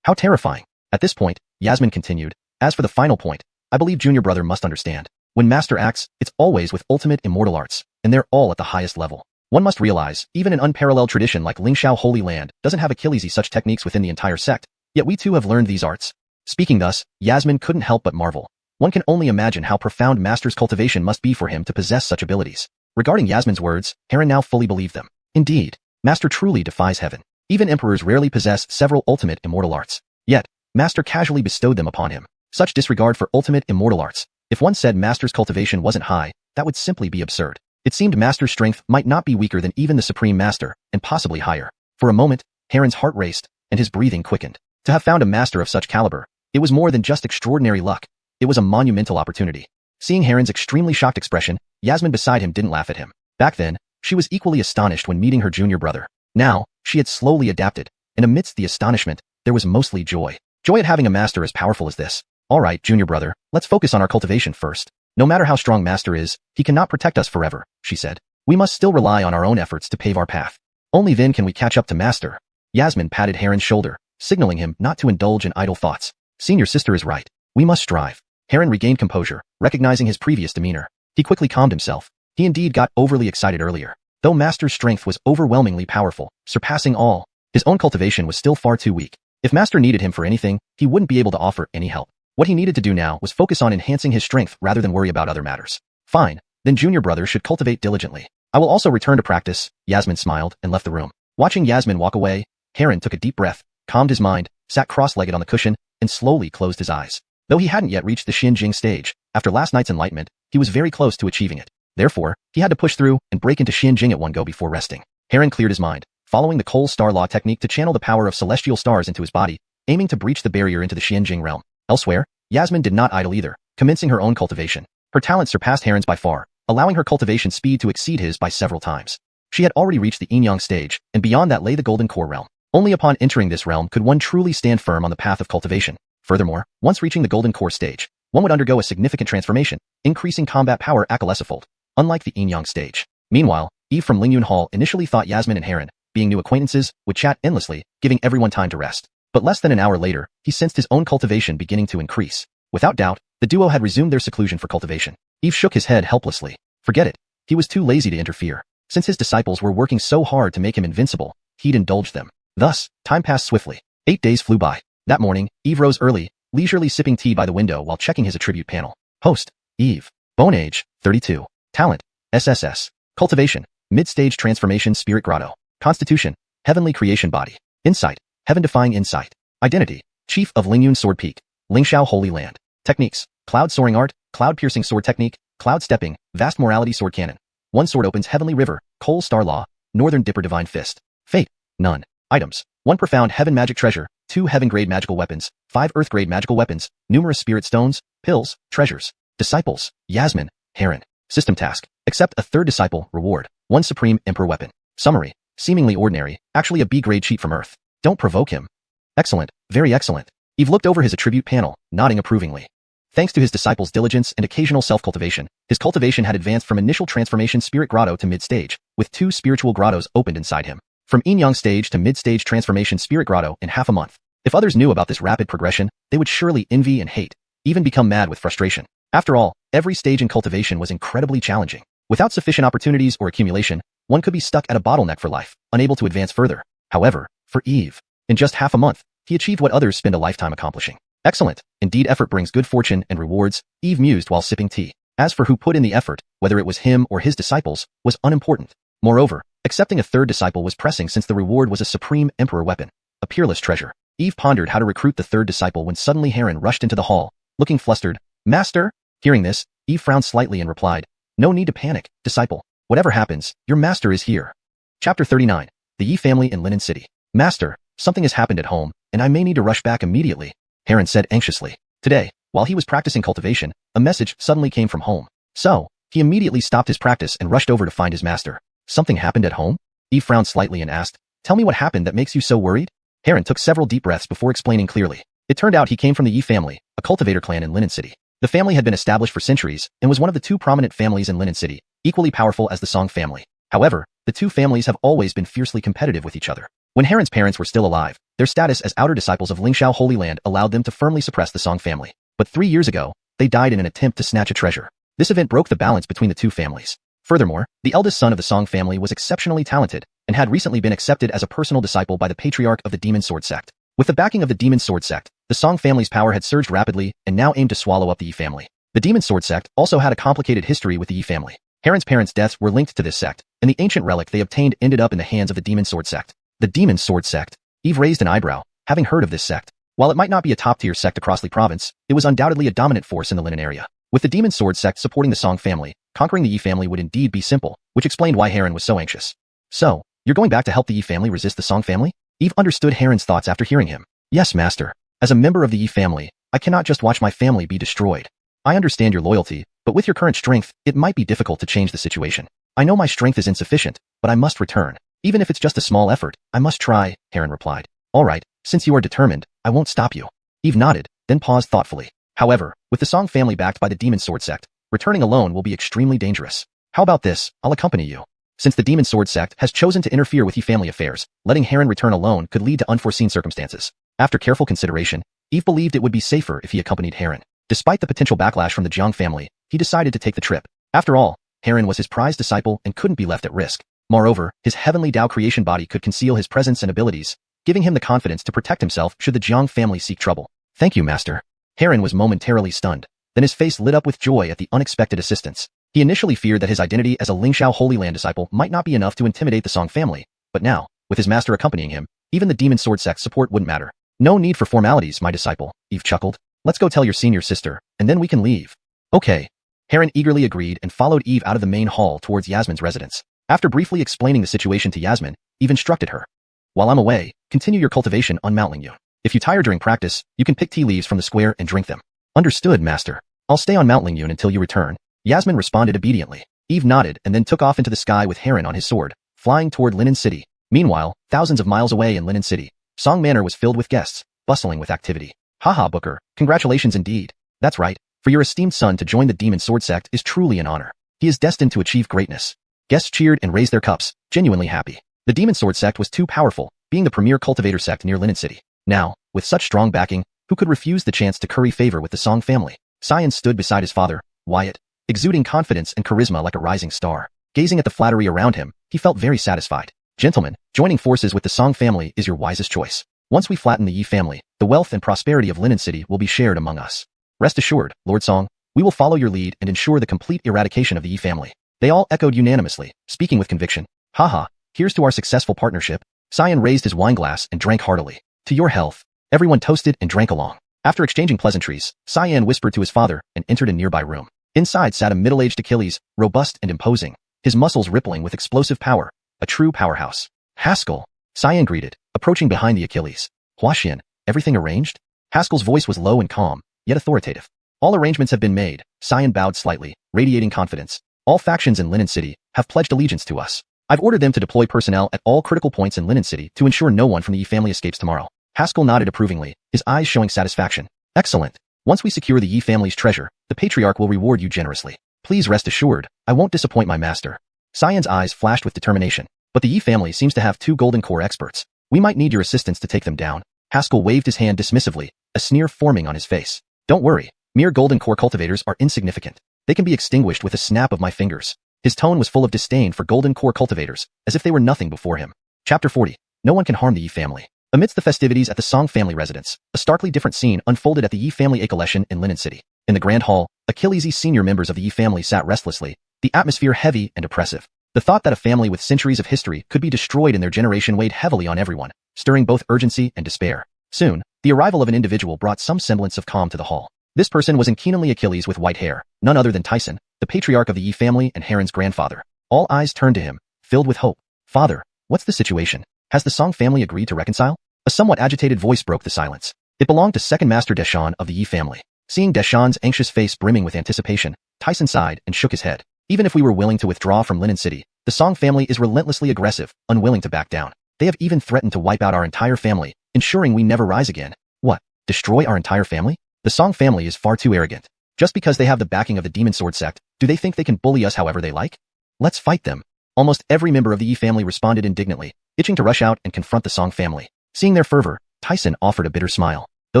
How terrifying. At this point, Yasmin continued, as for the final point, I believe junior brother must understand. When Master acts, it's always with ultimate immortal arts, and they're all at the highest level. One must realize, even an unparalleled tradition like Lingxiao Holy Land doesn't have Achilles' such techniques within the entire sect, yet we too have learned these arts. Speaking thus, Yasmin couldn't help but marvel. One can only imagine how profound Master's cultivation must be for him to possess such abilities. Regarding Yasmin's words, Heron now fully believed them. Indeed, Master truly defies heaven. Even emperors rarely possess several ultimate immortal arts. Yet, Master casually bestowed them upon him. Such disregard for ultimate immortal arts. If one said Master's cultivation wasn't high, that would simply be absurd. It seemed Master's strength might not be weaker than even the Supreme Master, and possibly higher. For a moment, Heron's heart raced, and his breathing quickened. To have found a master of such caliber, it was more than just extraordinary luck. It was a monumental opportunity. Seeing Heron's extremely shocked expression, Yasmin beside him didn't laugh at him. Back then, she was equally astonished when meeting her junior brother. Now, she had slowly adapted, and amidst the astonishment, there was mostly joy. Joy at having a master as powerful as this. All right, junior brother, let's focus on our cultivation first. No matter how strong Master is, he cannot protect us forever, she said. We must still rely on our own efforts to pave our path. Only then can we catch up to Master. Yasmin patted Heron's shoulder, signaling him not to indulge in idle thoughts. Senior sister is right. We must strive. Heron regained composure, recognizing his previous demeanor. He quickly calmed himself. He indeed got overly excited earlier. Though Master's strength was overwhelmingly powerful, surpassing all, his own cultivation was still far too weak. If Master needed him for anything, he wouldn't be able to offer any help. What he needed to do now was focus on enhancing his strength rather than worry about other matters. Fine, then junior brother should cultivate diligently. I will also return to practice. Yasmin smiled and left the room. Watching Yasmin walk away, Heron took a deep breath, calmed his mind, sat cross-legged on the cushion, and slowly closed his eyes. Though he hadn't yet reached the Xianxia stage, after last night's enlightenment, he was very close to achieving it. Therefore, he had to push through and break into Xianxia at one go before resting. Heron cleared his mind, following the Coal Star Law technique to channel the power of celestial stars into his body, aiming to breach the barrier into the Xianxia realm. Elsewhere, Yasmin did not idle either, commencing her own cultivation. Her talent surpassed Heron's by far, allowing her cultivation speed to exceed his by several times. She had already reached the Yin-Yang stage, and beyond that lay the Golden Core realm. Only upon entering this realm could one truly stand firm on the path of cultivation. Furthermore, once reaching the Golden Core stage, one would undergo a significant transformation, increasing combat power accolesifold, unlike the Yin-Yang stage. Meanwhile, Eve from Lingyun Hall initially thought Yasmin and Heron, being new acquaintances, would chat endlessly, giving everyone time to rest. But less than an hour later, he sensed his own cultivation beginning to increase. Without doubt, the duo had resumed their seclusion for cultivation. Eve shook his head helplessly. Forget it. He was too lazy to interfere. Since his disciples were working so hard to make him invincible, he'd indulged them. Thus, time passed swiftly. 8 days flew by. That morning, Eve rose early, leisurely sipping tea by the window while checking his attribute panel. Host, Eve. Bone age, 32. Talent, SSS. Cultivation, mid-stage transformation spirit grotto. Constitution, heavenly creation body. Insight, heaven-defying insight. Identity, chief of Lingyun Sword Peak. Lingxiao Holy Land. Techniques, cloud soaring art, cloud piercing sword technique, cloud stepping, vast morality sword cannon. One sword opens heavenly river, Coal Star Law, northern dipper divine fist. Fate, none. Items, 1 profound heaven magic treasure, 2 heaven grade magical weapons, 5 earth grade magical weapons, numerous spirit stones, pills, treasures. Disciples, Yasmin, Heron. System task, accept a 3rd disciple, reward, 1 supreme emperor weapon. Summary, seemingly ordinary, actually a B grade cheat from Earth. Don't provoke him. Excellent, very excellent. Eve looked over his attribute panel, nodding approvingly. Thanks to his disciples' diligence and occasional self-cultivation, his cultivation had advanced from initial transformation spirit grotto to mid-stage, with 2 spiritual grottos opened inside him. From Yin-Yang stage to mid-stage transformation spirit grotto in half a month. If others knew about this rapid progression, they would surely envy and hate, even become mad with frustration. After all, every stage in cultivation was incredibly challenging. Without sufficient opportunities or accumulation, one could be stuck at a bottleneck for life, unable to advance further. However, for Eve, in just half a month, he achieved what others spend a lifetime accomplishing. Excellent. Indeed, effort brings good fortune and rewards, Eve mused while sipping tea. As for who put in the effort, whether it was him or his disciples, was unimportant. Moreover, accepting a 3rd disciple was pressing since the reward was a supreme emperor weapon, a peerless treasure. Eve pondered how to recruit the 3rd disciple when suddenly Heron rushed into the hall, looking flustered. Master? Hearing this, Eve frowned slightly and replied, no need to panic, disciple. Whatever happens, your master is here. Chapter 39. The Yi family in Linen City. Master, something has happened at home, and I may need to rush back immediately, Heron said anxiously. Today, while he was practicing cultivation, a message suddenly came from home. So, he immediately stopped his practice and rushed over to find his master. Something happened at home? Eve frowned slightly and asked, tell me what happened that makes you so worried? Heron took several deep breaths before explaining clearly. It turned out he came from the Yi family, a cultivator clan in Linen City. The family had been established for centuries and was one of the 2 prominent families in Linen City, equally powerful as the Song family. However, the two families have always been fiercely competitive with each other. When Heron's parents were still alive, their status as outer disciples of Lingxiao Holy Land allowed them to firmly suppress the Song family. But 3 years ago, they died in an attempt to snatch a treasure. This event broke the balance between the two families. Furthermore, the eldest son of the Song family was exceptionally talented and had recently been accepted as a personal disciple by the patriarch of the Demon Sword sect. With the backing of the Demon Sword sect, the Song family's power had surged rapidly and now aimed to swallow up the Yi family. The Demon Sword sect also had a complicated history with the Yi family. Heron's parents' deaths were linked to this sect, and the ancient relic they obtained ended up in the hands of the Demon Sword sect. The Demon Sword sect? Eve raised an eyebrow, having heard of this sect. While it might not be a top-tier sect across Li province, it was undoubtedly a dominant force in the Linen area. With the Demon Sword sect supporting the Song family, conquering the Yi family would indeed be simple, which explained why Heron was so anxious. So, you're going back to help the Yi family resist the Song family? Eve understood Heron's thoughts after hearing him. Yes, master. As a member of the Yi family, I cannot just watch my family be destroyed. I understand your loyalty, but with your current strength, it might be difficult to change the situation. I know my strength is insufficient, but I must return. Even if it's just a small effort, I must try, Heron replied. All right, since you are determined, I won't stop you. Eve nodded, then paused thoughtfully. However, with the Song family backed by the Demon Sword sect, returning alone will be extremely dangerous. How about this? I'll accompany you. Since the Demon Sword sect has chosen to interfere with Yi family affairs, letting Heron return alone could lead to unforeseen circumstances. After careful consideration, Eve believed it would be safer if he accompanied Heron. Despite the potential backlash from the Jiang family, he decided to take the trip. After all, Heron was his prized disciple and couldn't be left at risk. Moreover, his heavenly Dao creation body could conceal his presence and abilities, giving him the confidence to protect himself should the Jiang family seek trouble. Thank you, master. Heron was momentarily stunned. Then his face lit up with joy at the unexpected assistance. He initially feared that his identity as a Lingxiao Holy Land disciple might not be enough to intimidate the Song family, but now, with his master accompanying him, even the Demon Sword sect support wouldn't matter. No need for formalities, my disciple, Eve chuckled. Let's go tell your senior sister, and then we can leave. Okay. Heron eagerly agreed and followed Eve out of the main hall towards Yasmin's residence. After briefly explaining the situation to Yasmin, Eve instructed her. While I'm away, continue your cultivation on Mount Lingyun. If you tire during practice, you can pick tea leaves from the square and drink them. Understood, master. I'll stay on Mount Lingyun until you return. Yasmin responded obediently. Eve nodded and then took off into the sky with Heron on his sword, flying toward Linen City. Meanwhile, thousands of miles away in Linen City, Song Manor was filled with guests, bustling with activity. Haha, Booker, congratulations indeed. That's right, for your esteemed son to join the Demon Sword sect is truly an honor. He is destined to achieve greatness. Guests cheered and raised their cups, genuinely happy. The Demon Sword sect was too powerful, being the premier cultivator sect near Linen City. Now, with such strong backing, who could refuse the chance to curry favor with the Song family? Xian stood beside his father, Wyatt, exuding confidence and charisma like a rising star. Gazing at the flattery around him, he felt very satisfied. Gentlemen, joining forces with the Song family is your wisest choice. Once we flatten the Yi family, the wealth and prosperity of Linen City will be shared among us. Rest assured, Lord Song, we will follow your lead and ensure the complete eradication of the Yi family. They all echoed unanimously, speaking with conviction. Haha, here's to our successful partnership. Xian raised his wineglass and drank heartily. To your health. Everyone toasted and drank along. After exchanging pleasantries, Xian whispered to his father and entered a nearby room. Inside sat a middle-aged Achilles, robust and imposing, his muscles rippling with explosive power, a true powerhouse. Haskell, Xian greeted, approaching behind the Achilles. Huaxian, everything arranged? Haskell's voice was low and calm, yet authoritative. All arrangements have been made, Xian bowed slightly, radiating confidence. All factions in Linen City have pledged allegiance to us. I've ordered them to deploy personnel at all critical points in Linen City to ensure no one from the Yi family escapes tomorrow. Haskell nodded approvingly, his eyes showing satisfaction. Excellent. Once we secure the Yi family's treasure, the patriarch will reward you generously. Please rest assured, I won't disappoint my master. Xian's eyes flashed with determination. But the Yi family seems to have 2 golden core experts. We might need your assistance to take them down. Haskell waved his hand dismissively, a sneer forming on his face. Don't worry, mere golden core cultivators are insignificant. They can be extinguished with a snap of my fingers. His tone was full of disdain for golden core cultivators, as if they were nothing before him. Chapter 40. No one can harm the Yi family. Amidst the festivities at the Song family residence, a starkly different scene unfolded at the Yi family Accolation in Linen City. In the grand hall, Achilles' senior members of the Yi family sat restlessly, the atmosphere heavy and oppressive. The thought that a family with centuries of history could be destroyed in their generation weighed heavily on everyone, stirring both urgency and despair. Soon, the arrival of an individual brought some semblance of calm to the hall. This person was Inkinenly Achilles with white hair, none other than Tyson, the patriarch of the Yi family and Heron's grandfather. All eyes turned to him, filled with hope. Father, what's the situation? Has the Song family agreed to reconcile? A somewhat agitated voice broke the silence. It belonged to Second Master Deshan of the Yi family. Seeing Deshan's anxious face brimming with anticipation, Tyson sighed and shook his head. Even if we were willing to withdraw from Linen City, the Song family is relentlessly aggressive, unwilling to back down. They have even threatened to wipe out our entire family, ensuring we never rise again. What? Destroy our entire family? The Song family is far too arrogant. Just because they have the backing of the Demon Sword sect, do they think they can bully us however they like? Let's fight them. Almost every member of the Yi family responded indignantly, itching to rush out and confront the Song family. Seeing their fervor, Tyson offered a bitter smile. Though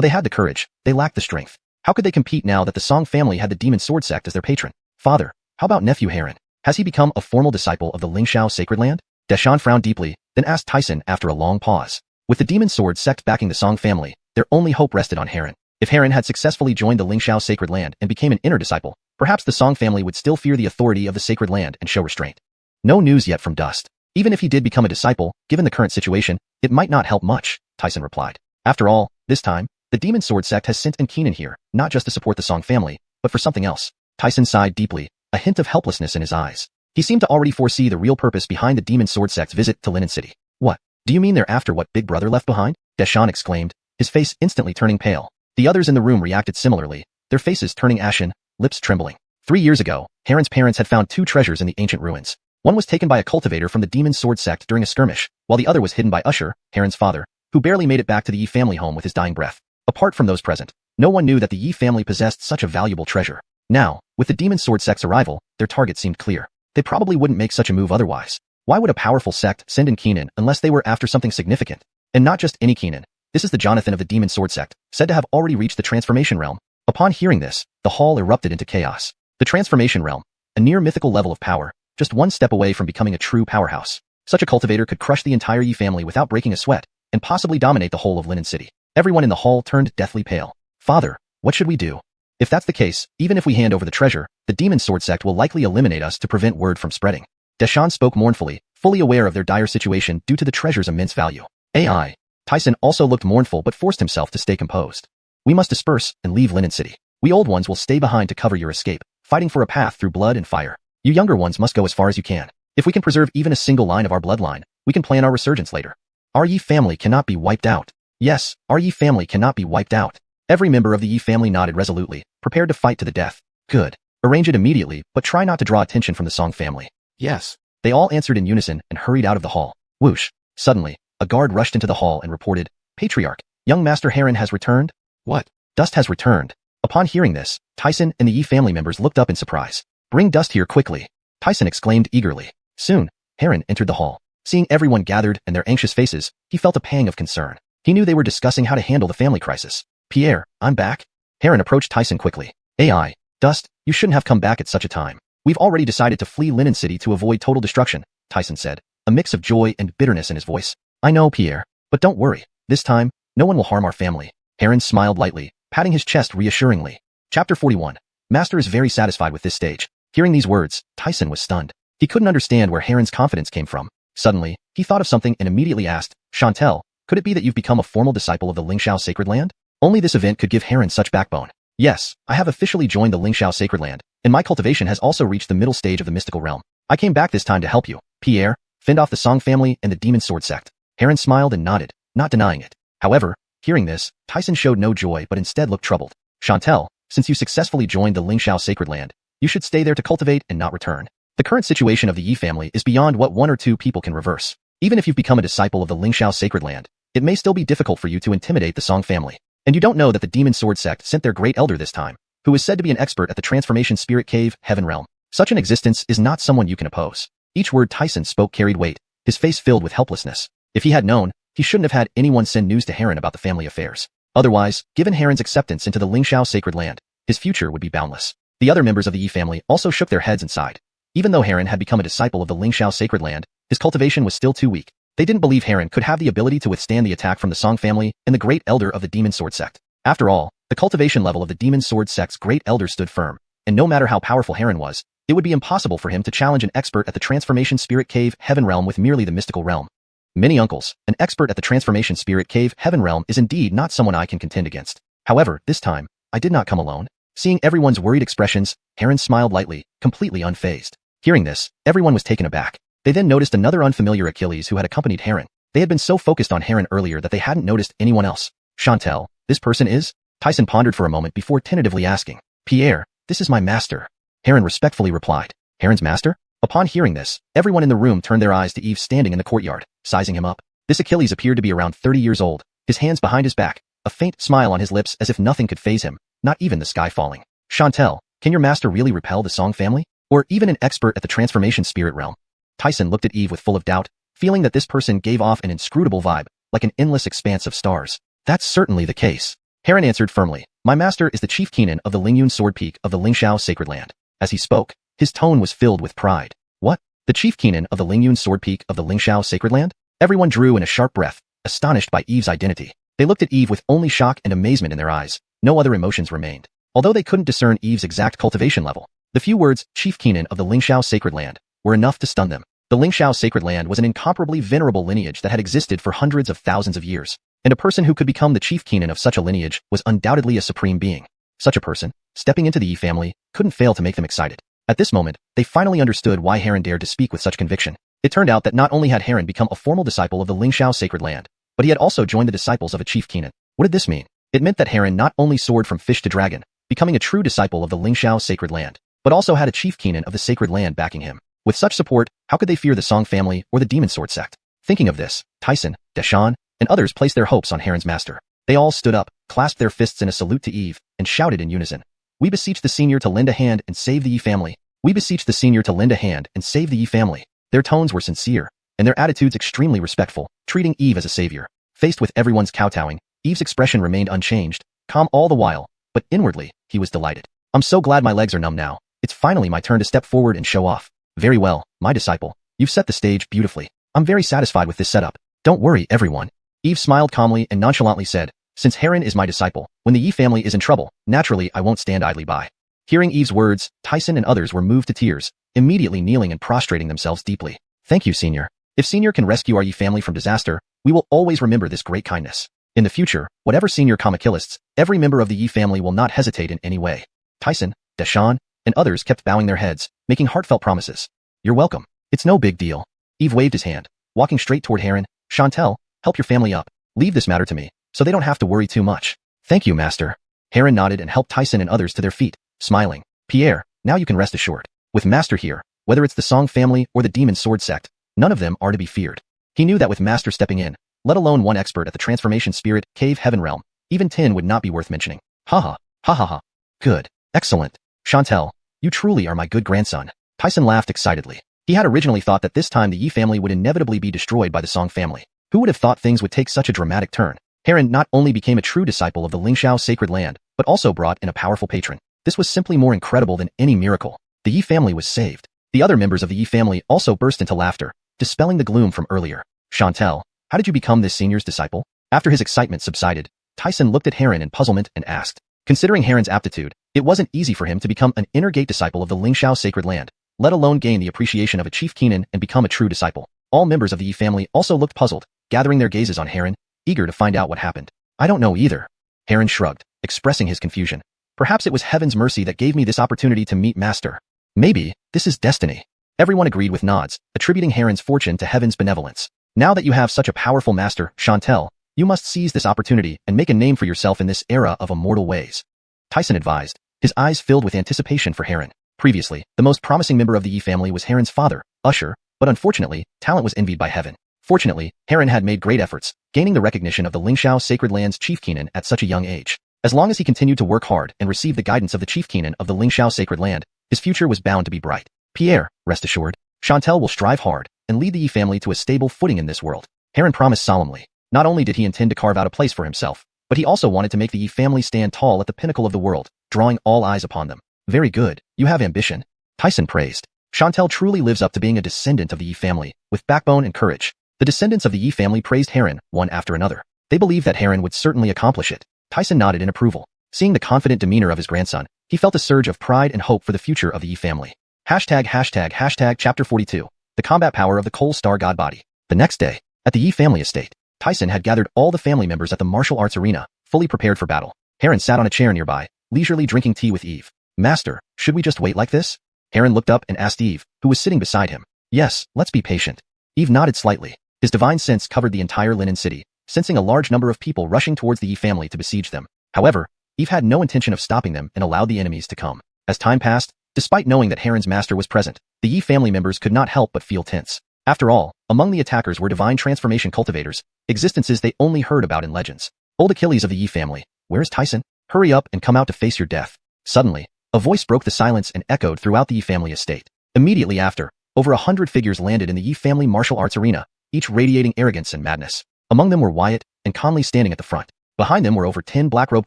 they had the courage, they lacked the strength. How could they compete now that the Song family had the Demon Sword Sect as their patron? Father, how about nephew Heron? Has he become a formal disciple of the Lingxiao Sacred Land? Deshawn frowned deeply, then asked Tyson after a long pause. With the Demon Sword Sect backing the Song family, their only hope rested on Heron. If Heron had successfully joined the Lingxiao Sacred Land and became an inner disciple, perhaps the Song family would still fear the authority of the Sacred Land and show restraint. No news yet from Dust. Even if he did become a disciple, given the current situation, it might not help much, Tyson replied. After all, this time, the Demon Sword Sect has sent Keenan here, not just to support the Song family, but for something else. Tyson sighed deeply, a hint of helplessness in his eyes. He seemed to already foresee the real purpose behind the Demon Sword Sect's visit to Linen City. What? Do you mean they're after what Big Brother left behind? Deshawn exclaimed, his face instantly turning pale. The others in the room reacted similarly, their faces turning ashen, lips trembling. 3 years ago, Heron's parents had found 2 treasures in the ancient ruins. One was taken by a cultivator from the Demon Sword Sect during a skirmish, while the other was hidden by Usher, Heron's father, who barely made it back to the Yi family home with his dying breath. Apart from those present, no one knew that the Yi family possessed such a valuable treasure. Now, with the Demon Sword Sect's arrival, their target seemed clear. They probably wouldn't make such a move otherwise. Why would a powerful sect send in Keenan unless they were after something significant? And not just any Keenan. This is the Jonathan of the Demon Sword Sect, said to have already reached the Transformation Realm. Upon hearing this, the hall erupted into chaos. The Transformation Realm, a near mythical level of power, just one step away from becoming a true powerhouse. Such a cultivator could crush the entire Yi family without breaking a sweat, and possibly dominate the whole of Linen City. Everyone in the hall turned deathly pale. Father, what should we do? If that's the case, even if we hand over the treasure, the Demon Sword Sect will likely eliminate us to prevent word from spreading. Deshawn spoke mournfully, fully aware of their dire situation due to the treasure's immense value. AI. Tyson also looked mournful but forced himself to stay composed. We must disperse and leave Linen City. We old ones will stay behind to cover your escape, fighting for a path through blood and fire. You younger ones must go as far as you can. If we can preserve even a single line of our bloodline, we can plan our resurgence later. Our Yi family cannot be wiped out. Yes, our Yi family cannot be wiped out. Every member of the Yi family nodded resolutely, prepared to fight to the death. Good. Arrange it immediately, but try not to draw attention from the Song family. Yes. They all answered in unison and hurried out of the hall. Whoosh. Suddenly, a guard rushed into the hall and reported, Patriarch, young Master Heron has returned? What? Dust has returned. Upon hearing this, Tyson and the Yi family members looked up in surprise. Bring Dust here quickly. Tyson exclaimed eagerly. Soon, Heron entered the hall. Seeing everyone gathered and their anxious faces, he felt a pang of concern. He knew they were discussing how to handle the family crisis. Pierre, I'm back. Heron approached Tyson quickly. AI, Dust, you shouldn't have come back at such a time. We've already decided to flee Linen City to avoid total destruction, Tyson said, a mix of joy and bitterness in his voice. I know, Pierre, but don't worry. This time, no one will harm our family. Heron smiled lightly, patting his chest reassuringly. Chapter 41. Master is very satisfied with this stage. Hearing these words, Tyson was stunned. He couldn't understand where Heron's confidence came from. Suddenly, he thought of something and immediately asked, Chantel, could it be that you've become a formal disciple of the Lingxiao Sacred Land? Only this event could give Heron such backbone. Yes, I have officially joined the Lingxiao Sacred Land, and my cultivation has also reached the middle stage of the mystical realm. I came back this time to help you, Pierre, fend off the Song family and the Demon Sword Sect. Heron smiled and nodded, not denying it. However, hearing this, Tyson showed no joy but instead looked troubled. Chantel, since you successfully joined the Lingxiao Sacred Land, you should stay there to cultivate and not return. The current situation of the Yi family is beyond what 1 or 2 people can reverse. Even if you've become a disciple of the Lingxiao Sacred Land, it may still be difficult for you to intimidate the Song family. And you don't know that the Demon Sword Sect sent their great elder this time, who is said to be an expert at the Transformation Spirit Cave, Heaven Realm. Such an existence is not someone you can oppose. Each word Tyson spoke carried weight, his face filled with helplessness. If he had known, he shouldn't have had anyone send news to Heron about the family affairs. Otherwise, given Heron's acceptance into the Lingxiao Sacred Land, his future would be boundless. The other members of the Yi family also shook their heads and sighed. Even though Heron had become a disciple of the Lingxiao Sacred Land, his cultivation was still too weak. They didn't believe Heron could have the ability to withstand the attack from the Song family and the great elder of the Demon Sword Sect. After all, the cultivation level of the Demon Sword Sect's great elder stood firm, and no matter how powerful Heron was, it would be impossible for him to challenge an expert at the Transformation Spirit Cave, Heaven Realm with merely the mystical realm. Many uncles, an expert at the Transformation Spirit Cave, Heaven Realm is indeed not someone I can contend against. However, this time, I did not come alone. Seeing everyone's worried expressions, Heron smiled lightly, completely unfazed. Hearing this, everyone was taken aback. They then noticed another unfamiliar Achilles who had accompanied Heron. They had been so focused on Heron earlier that they hadn't noticed anyone else. Chantel, this person is? Tyson pondered for a moment before tentatively asking. Pierre, this is my master. Heron respectfully replied. Heron's master? Upon hearing this, everyone in the room turned their eyes to Eve standing in the courtyard, sizing him up. This Achilles appeared to be around 30 years old, his hands behind his back, a faint smile on his lips as if nothing could faze him, not even the sky falling. Chantel, can your master really repel the Song family? Or even an expert at the transformation spirit realm? Tyson looked at Eve with full of doubt, feeling that this person gave off an inscrutable vibe, like an endless expanse of stars. That's certainly the case. Heron answered firmly, my master is the chief Kenan of the Lingyun Sword Peak of the Lingxiao Sacred Land. As he spoke, his tone was filled with pride. What? The chief Kenan of the Lingyun Sword Peak of the Lingxiao Sacred Land? Everyone drew in a sharp breath, astonished by Eve's identity. They looked at Eve with only shock and amazement in their eyes. No other emotions remained. Although they couldn't discern Eve's exact cultivation level, the few words, chief Kenan of the Lingxiao Sacred Land, were enough to stun them. The Lingxiao Sacred Land was an incomparably venerable lineage that had existed for hundreds of thousands of years, and a person who could become the chief Kenan of such a lineage was undoubtedly a supreme being. Such a person, stepping into the Yi family, couldn't fail to make them excited. At this moment, they finally understood why Heron dared to speak with such conviction. It turned out that not only had Heron become a formal disciple of the Lingxiao Sacred Land, but he had also joined the disciples of a chief Kenan. What did this mean? It meant that Heron not only soared from fish to dragon, becoming a true disciple of the Lingxiao Sacred Land, but also had a chief Kenan of the Sacred Land backing him. With such support, how could they fear the Song family or the Demon Sword sect? Thinking of this, Tyson, Deshawn, and others placed their hopes on Heron's master. They all stood up, clasped their fists in a salute to Eve, and shouted in unison. We beseech the senior to lend a hand and save the Yi family. We beseech the senior to lend a hand and save the Yi family. Their tones were sincere, and their attitudes extremely respectful, treating Eve as a savior. Faced with everyone's kowtowing, Eve's expression remained unchanged, calm all the while, but inwardly, he was delighted. I'm so glad my legs are numb now. It's finally my turn to step forward and show off. Very well, my disciple. You've set the stage beautifully. I'm very satisfied with this setup. Don't worry, everyone. Eve smiled calmly and nonchalantly said, since Heron is my disciple, when the Yi family is in trouble, naturally I won't stand idly by. Hearing Eve's words, Tyson and others were moved to tears, immediately kneeling and prostrating themselves deeply. Thank you, Senior. If Senior can rescue our Yi family from disaster, we will always remember this great kindness. In the future, whatever Senior Kamakillists, every member of the Yi family will not hesitate in any way. Tyson, Deshawn, and others kept bowing their heads, making heartfelt promises. You're welcome. It's no big deal. Eve waved his hand, walking straight toward Heron. Chantel, help your family up. Leave this matter to me, so they don't have to worry too much. Thank you, Master. Heron nodded and helped Tyson and others to their feet, smiling. Pierre, now you can rest assured. With Master here, whether it's the Song family or the Demon Sword sect, none of them are to be feared. He knew that with Master stepping in, let alone one expert at the Transformation Spirit Cave Heaven Realm, even 10 would not be worth mentioning. Ha ha. Good. Excellent. Chantel, you truly are my good grandson. Tyson laughed excitedly. He had originally thought that this time the Yi family would inevitably be destroyed by the Song family. Who would have thought things would take such a dramatic turn? Heron not only became a true disciple of the Lingxiao Sacred Land, but also brought in a powerful patron. This was simply more incredible than any miracle. The Yi family was saved. The other members of the Yi family also burst into laughter, dispelling the gloom from earlier. Chantel, how did you become this senior's disciple? After his excitement subsided, Tyson looked at Heron in puzzlement and asked. Considering Heron's aptitude, it wasn't easy for him to become an inner gate disciple of the Lingxiao Sacred Land, let alone gain the appreciation of a chief Kenan and become a true disciple. All members of the Yi family also looked puzzled, gathering their gazes on Heron, eager to find out what happened. I don't know either. Heron shrugged, expressing his confusion. Perhaps it was heaven's mercy that gave me this opportunity to meet Master. Maybe, this is destiny. Everyone agreed with nods, attributing Heron's fortune to heaven's benevolence. Now that you have such a powerful master, Chantel, you must seize this opportunity and make a name for yourself in this era of immortal ways. Tyson advised, his eyes filled with anticipation for Heron. Previously, the most promising member of the Yi family was Heron's father, Usher, but unfortunately, talent was envied by heaven. Fortunately, Heron had made great efforts, gaining the recognition of the Lingxiao Sacred Land's chief Kenan at such a young age. As long as he continued to work hard and receive the guidance of the chief Kenan of the Lingxiao Sacred Land, his future was bound to be bright. Pierre, rest assured, Chantel will strive hard and lead the Yi family to a stable footing in this world. Heron promised solemnly. Not only did he intend to carve out a place for himself, but he also wanted to make the Yi family stand tall at the pinnacle of the world, drawing all eyes upon them. Very good, you have ambition. Tyson praised. Chantel truly lives up to being a descendant of the Yi family, with backbone and courage. The descendants of the Yi family praised Heron, one after another. They believed that Heron would certainly accomplish it. Tyson nodded in approval. Seeing the confident demeanor of his grandson, he felt a surge of pride and hope for the future of the Yi family. ####Chapter 42. The combat power of the Coal Star God Body. The next day, at the Yi family estate, Tyson had gathered all the family members at the martial arts arena, fully prepared for battle. Heron sat on a chair nearby, leisurely drinking tea with Eve. Master, should we just wait like this? Heron looked up and asked Eve, who was sitting beside him. Yes, let's be patient. Eve nodded slightly. His divine sense covered the entire Linen City, sensing a large number of people rushing towards the Yi family to besiege them. However, Eve had no intention of stopping them and allowed the enemies to come. As time passed, despite knowing that Heron's master was present, the Yi family members could not help but feel tense. After all, among the attackers were divine transformation cultivators, existences they only heard about in legends. Old Achilles of the Yi family, where's Tyson? Hurry up and come out to face your death. Suddenly, A voice broke the silence and echoed throughout the Yi family estate. Immediately after, over 100 figures landed in the Yi family martial arts arena, each radiating arrogance and madness. Among them were Wyatt and Conley standing at the front. Behind them were over 10 black-robe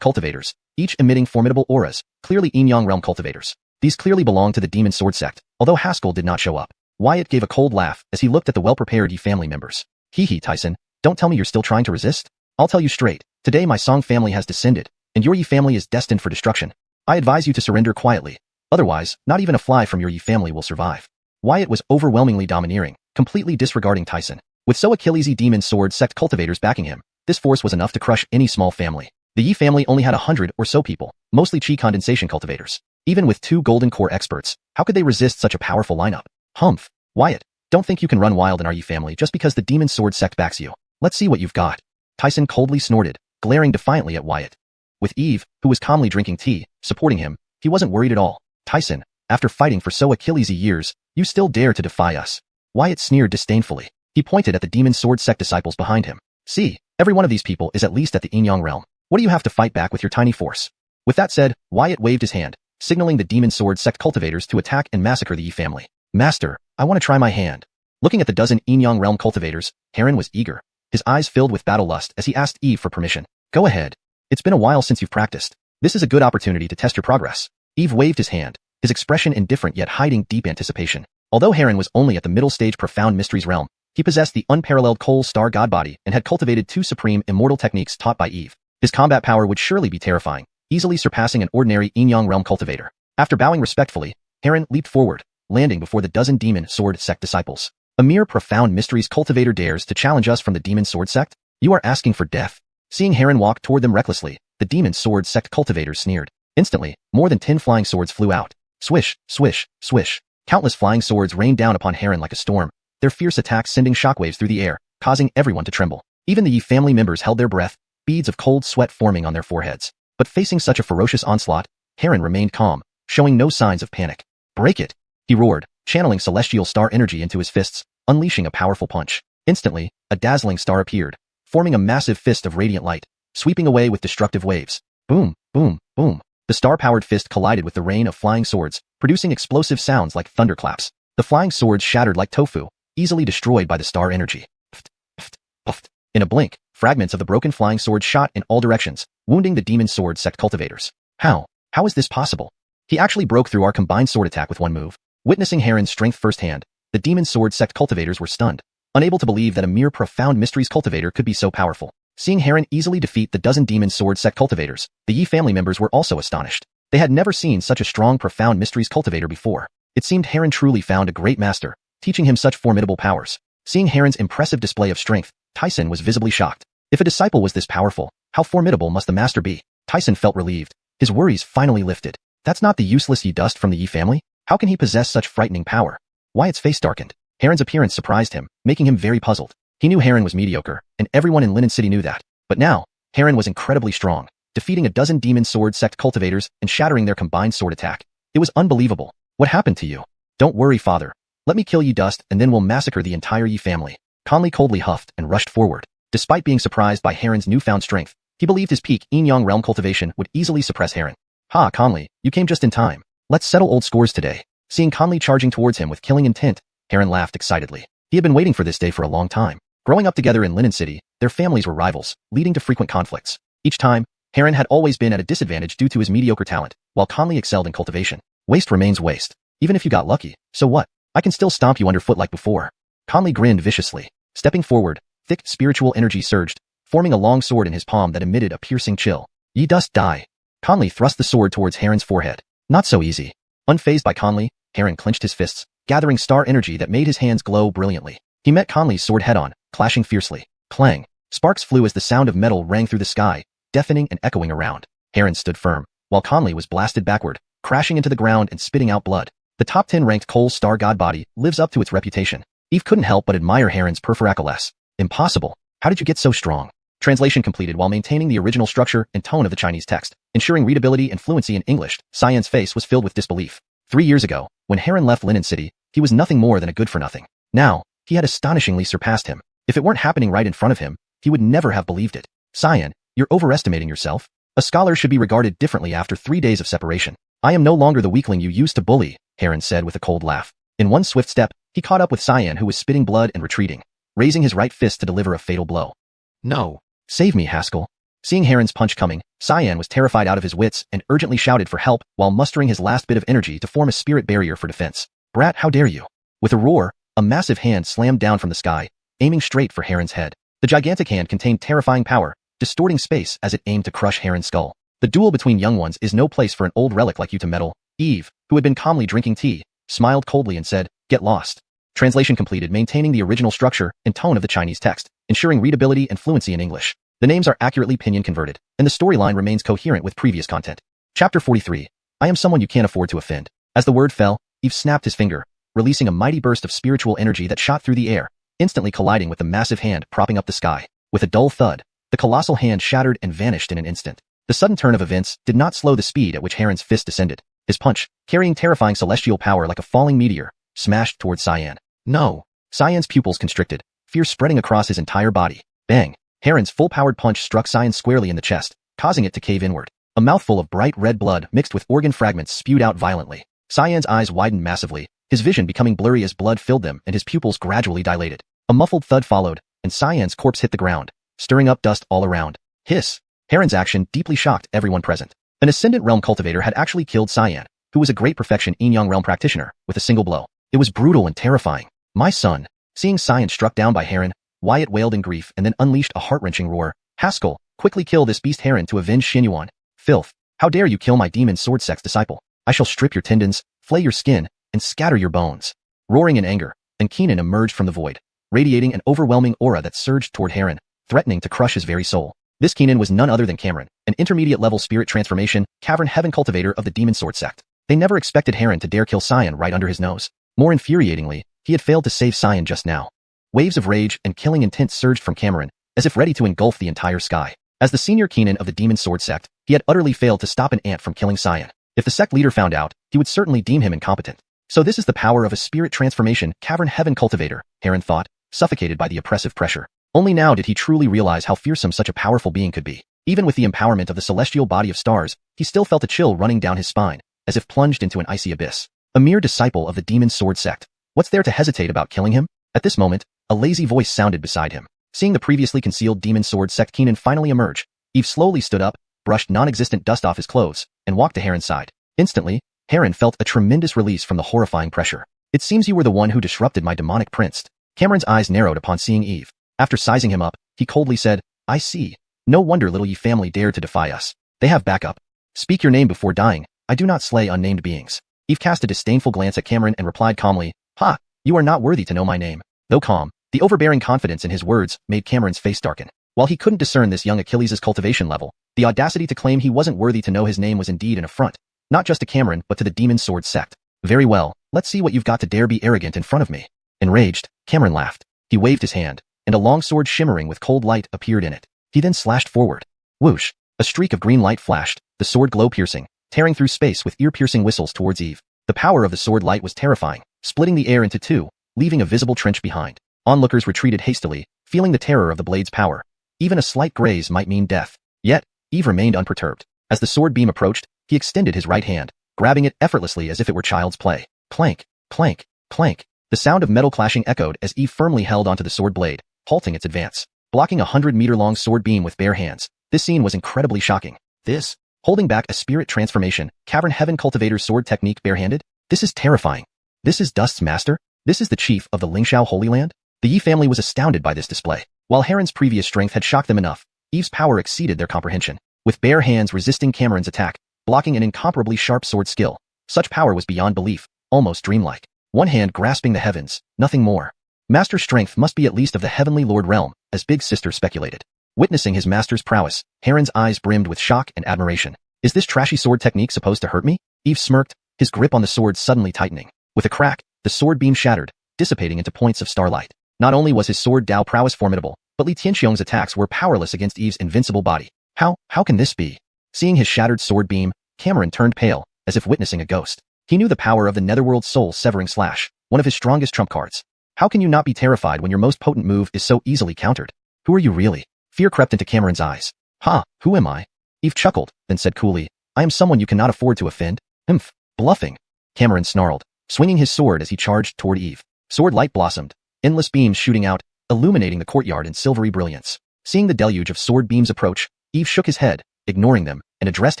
cultivators, each emitting formidable auras, clearly Yin-Yang realm cultivators. These clearly belonged to the Demon Sword sect, although Haskell did not show up. Wyatt gave a cold laugh as he looked at the well-prepared Yi family members. Hee Tyson, don't tell me you're still trying to resist? I'll tell you straight, today my Song family has descended, and your Yi family is destined for destruction. I advise you to surrender quietly. Otherwise, not even a fly from your Yi family will survive. Wyatt was overwhelmingly domineering, completely disregarding Tyson. With so Achillesy Demon Sword sect cultivators backing him, this force was enough to crush any small family. The Yi family only had 100 or so people, mostly Qi condensation cultivators. Even with 2 golden core experts, how could they resist such a powerful lineup? Humph. Wyatt, don't think you can run wild in our Yi family just because the Demon Sword sect backs you. Let's see what you've got. Tyson coldly snorted, glaring defiantly at Wyatt. With Eve, who was calmly drinking tea, supporting him, he wasn't worried at all. Tyson, after fighting for so Achillesy years, you still dare to defy us. Wyatt sneered disdainfully. He pointed at the Demon Sword sect disciples behind him. See, every one of these people is at least at the Yin-Yang realm. What do you have to fight back with your tiny force? With that said, Wyatt waved his hand, signaling the Demon Sword sect cultivators to attack and massacre the Yi family. Master, I want to try my hand. Looking at the dozen Yin-Yang realm cultivators, Heron was eager. His eyes filled with battle lust as he asked Eve for permission. Go ahead. It's been a while since you've practiced. This is a good opportunity to test your progress. Eve waved his hand, his expression indifferent yet hiding deep anticipation. Although Heron was only at the middle stage Profound Mysteries realm, he possessed the unparalleled Coal Star God body and had cultivated 2 supreme immortal techniques taught by Eve. His combat power would surely be terrifying, easily surpassing an ordinary Yin-Yang realm cultivator. After bowing respectfully, Heron leaped forward, landing before the dozen Demon Sword sect disciples. A mere Profound Mysteries cultivator dares to challenge us from the Demon Sword sect? You are asking for death. Seeing Heron walk toward them recklessly, the Demon Sword sect cultivators sneered. Instantly, more than 10 flying swords flew out. Swish, swish, swish. Countless flying swords rained down upon Heron like a storm, their fierce attacks sending shockwaves through the air, causing everyone to tremble. Even the Yi family members held their breath, beads of cold sweat forming on their foreheads. But facing such a ferocious onslaught, Heron remained calm, showing no signs of panic. Break it! He roared, channeling celestial star energy into his fists, unleashing a powerful punch. Instantly, a dazzling star appeared, forming a massive fist of radiant light, sweeping away with destructive waves. Boom, boom, boom. The star-powered fist collided with the rain of flying swords, producing explosive sounds like thunderclaps. The flying swords shattered like tofu, easily destroyed by the star energy. Pft, pft, pft. In a blink, fragments of the broken flying sword shot in all directions, wounding the Demon Sword sect cultivators. How? How is this possible? He actually broke through our combined sword attack with one move. Witnessing Heron's strength firsthand, the Demon Sword sect cultivators were stunned, unable to believe that a mere Profound Mysteries cultivator could be so powerful. Seeing Heron easily defeat the dozen Demon Sword sect cultivators, the Yi family members were also astonished. They had never seen such a strong Profound Mysteries cultivator before. It seemed Heron truly found a great master, teaching him such formidable powers. Seeing Heron's impressive display of strength, Tyson was visibly shocked. If a disciple was this powerful, how formidable must the master be? Tyson felt relieved. His worries finally lifted. That's not the useless Yi dust from the Yi family? How can he possess such frightening power? Wyatt's face darkened. Heron's appearance surprised him, making him very puzzled. He knew Heron was mediocre, and everyone in Linen City knew that. But now, Heron was incredibly strong, defeating a dozen Demon Sword sect cultivators and shattering their combined sword attack. It was unbelievable. What happened to you? Don't worry, father. Let me kill Yi dust and then we'll massacre the entire Yi family. Conley coldly huffed and rushed forward. Despite being surprised by Heron's newfound strength, he believed his peak Yin-Yang realm cultivation would easily suppress Heron. Ha, Conley, you came just in time. Let's settle old scores today. Seeing Conley charging towards him with killing intent, Heron laughed excitedly. He had been waiting for this day for a long time. Growing up together in Linen City, their families were rivals, leading to frequent conflicts. Each time, Heron had always been at a disadvantage due to his mediocre talent, while Conley excelled in cultivation. Waste remains waste. Even if you got lucky, so what? I can still stomp you underfoot like before. Conley grinned viciously. Stepping forward, thick spiritual energy surged, forming a long sword in his palm that emitted a piercing chill. Ye dust die. Conley thrust the sword towards Heron's forehead. Not so easy. Unfazed by Conley, Heron clenched his fists, gathering star energy that made his hands glow brilliantly. He met Conley's sword head-on, clashing fiercely. Clang. Sparks flew as the sound of metal rang through the sky, deafening and echoing around. Heron stood firm, while Conley was blasted backward, crashing into the ground and spitting out blood. The top 10 ranked Coal Star God body lives up to its reputation. Eve couldn't help but admire Heron's perforaculus. Impossible. How did you get so strong? Translation completed while maintaining the original structure and tone of the Chinese text, ensuring readability and fluency in English. Cyan's face was filled with disbelief. 3 years ago, when Heron left Linen City, he was nothing more than a good for nothing. Now, he had astonishingly surpassed him. If it weren't happening right in front of him, he would never have believed it. Cyan, you're overestimating yourself. A scholar should be regarded differently after 3 days of separation. I am no longer the weakling you used to bully, Heron said with a cold laugh. In one swift step, he caught up with Cyan, who was spitting blood and retreating, raising his right fist to deliver a fatal blow. No. Save me, Haskell. Seeing Heron's punch coming, Cyan was terrified out of his wits and urgently shouted for help while mustering his last bit of energy to form a spirit barrier for defense. Brat, how dare you? With a roar, a massive hand slammed down from the sky, aiming straight for Heron's head. The gigantic hand contained terrifying power, distorting space as it aimed to crush Heron's skull. The duel between young ones is no place for an old relic like you to meddle. Eve, who had been calmly drinking tea, smiled coldly and said, "Get lost." Translation completed, maintaining the original structure and tone of the Chinese text, ensuring readability and fluency in English. The names are accurately pinyin converted, and the storyline remains coherent with previous content. Chapter 43. I am someone you can't afford to offend. As the word fell, Eve snapped his finger, releasing a mighty burst of spiritual energy that shot through the air, instantly colliding with the massive hand propping up the sky. With a dull thud, the colossal hand shattered and vanished in an instant. The sudden turn of events did not slow the speed at which Heron's fist descended. His punch, carrying terrifying celestial power like a falling meteor, smashed towards Cyan. No! Cyan's pupils constricted, fear spreading across his entire body. Bang! Heron's full-powered punch struck Cyan squarely in the chest, causing it to cave inward. A mouthful of bright red blood mixed with organ fragments spewed out violently. Cyan's eyes widened massively, his vision becoming blurry as blood filled them and his pupils gradually dilated. A muffled thud followed, and Cyan's corpse hit the ground, stirring up dust all around. Hiss! Heron's action deeply shocked everyone present. An Ascendant Realm cultivator had actually killed Cyan, who was a great perfection Yin-Yang Realm practitioner, with a single blow. It was brutal and terrifying. My son. Seeing Cyan struck down by Heron, Wyatt wailed in grief and then unleashed a heart-wrenching roar. Haskell, quickly kill this beast Heron to avenge Xinyuan. Filth. How dare you kill my demon sword sex disciple? I shall strip your tendons, flay your skin, and scatter your bones. Roaring in anger, and Keenan emerged from the void, radiating an overwhelming aura that surged toward Heron, threatening to crush his very soul. This Keenan was none other than Cameron, an intermediate-level spirit transformation, Cavern Heaven cultivator of the Demon Sword sect. They never expected Heron to dare kill Cyan right under his nose. More infuriatingly, he had failed to save Cyan just now. Waves of rage and killing intent surged from Cameron, as if ready to engulf the entire sky. As the senior Keenan of the Demon Sword sect, he had utterly failed to stop an ant from killing Cyan. If the sect leader found out, he would certainly deem him incompetent. So this is the power of a spirit transformation, Cavern Heaven cultivator, Heron thought, suffocated by the oppressive pressure. Only now did he truly realize how fearsome such a powerful being could be. Even with the empowerment of the celestial body of stars, he still felt a chill running down his spine, as if plunged into an icy abyss. A mere disciple of the Demon Sword sect. What's there to hesitate about killing him? At this moment, a lazy voice sounded beside him. Seeing the previously concealed Demon Sword sect Keenan finally emerge, Eve slowly stood up, brushed non-existent dust off his clothes, and walked to Heron's side. Instantly, Heron felt a tremendous release from the horrifying pressure. It seems you were the one who disrupted my demonic prince. Cameron's eyes narrowed upon seeing Eve. After sizing him up, he coldly said, I see. No wonder little Yi family dared to defy us. They have backup. Speak your name before dying. I do not slay unnamed beings. Eve cast a disdainful glance at Cameron and replied calmly, Ha! You are not worthy to know my name. Though calm, the overbearing confidence in his words made Cameron's face darken. While he couldn't discern this young Achilles' cultivation level, the audacity to claim he wasn't worthy to know his name was indeed an affront, not just to Cameron but to the Demon Sword sect. Very well, let's see what you've got to dare be arrogant in front of me. Enraged, Cameron laughed. He waved his hand, and a long sword shimmering with cold light appeared in it. He then slashed forward. Whoosh! A streak of green light flashed, the sword glow-piercing, tearing through space with ear-piercing whistles towards Eve. The power of the sword light was terrifying, splitting the air into two, leaving a visible trench behind. Onlookers retreated hastily, feeling the terror of the blade's power. Even a slight graze might mean death. Yet, Eve remained unperturbed. As the sword beam approached, he extended his right hand, grabbing it effortlessly as if it were child's play. Clank, clank, clank. The sound of metal clashing echoed as Eve firmly held onto the sword blade, halting its advance. Blocking a 100-meter-long sword beam with bare hands, this scene was incredibly shocking. This, holding back a spirit transformation, Cavern Heaven cultivator's sword technique barehanded? This is terrifying. This is Dust's master? This is the chief of the Lingxiao Holy Land? The Yi family was astounded by this display. While Heron's previous strength had shocked them enough, Eve's power exceeded their comprehension. With bare hands resisting Cameron's attack, blocking an incomparably sharp sword skill, such power was beyond belief, almost dreamlike. One hand grasping the heavens, nothing more. Master strength must be at least of the Heavenly Lord realm, as Big Sister speculated. Witnessing his master's prowess, Heron's eyes brimmed with shock and admiration. Is this trashy sword technique supposed to hurt me? Eve smirked, his grip on the sword suddenly tightening. With a crack, the sword beam shattered, dissipating into points of starlight. Not only was his sword Dao prowess formidable, but Li Tianxiong's attacks were powerless against Eve's invincible body. How can this be? Seeing his shattered sword beam, Cameron turned pale, as if witnessing a ghost. He knew the power of the Netherworld soul-severing slash, one of his strongest trump cards. How can you not be terrified when your most potent move is so easily countered? Who are you really? Fear crept into Cameron's eyes. Ha, who am I? Eve chuckled, then said coolly, I am someone you cannot afford to offend. Humph, bluffing. Cameron snarled, swinging his sword as he charged toward Eve. Sword light blossomed, endless beams shooting out, illuminating the courtyard in silvery brilliance. Seeing the deluge of sword beams approach, Eve shook his head, ignoring them, and addressed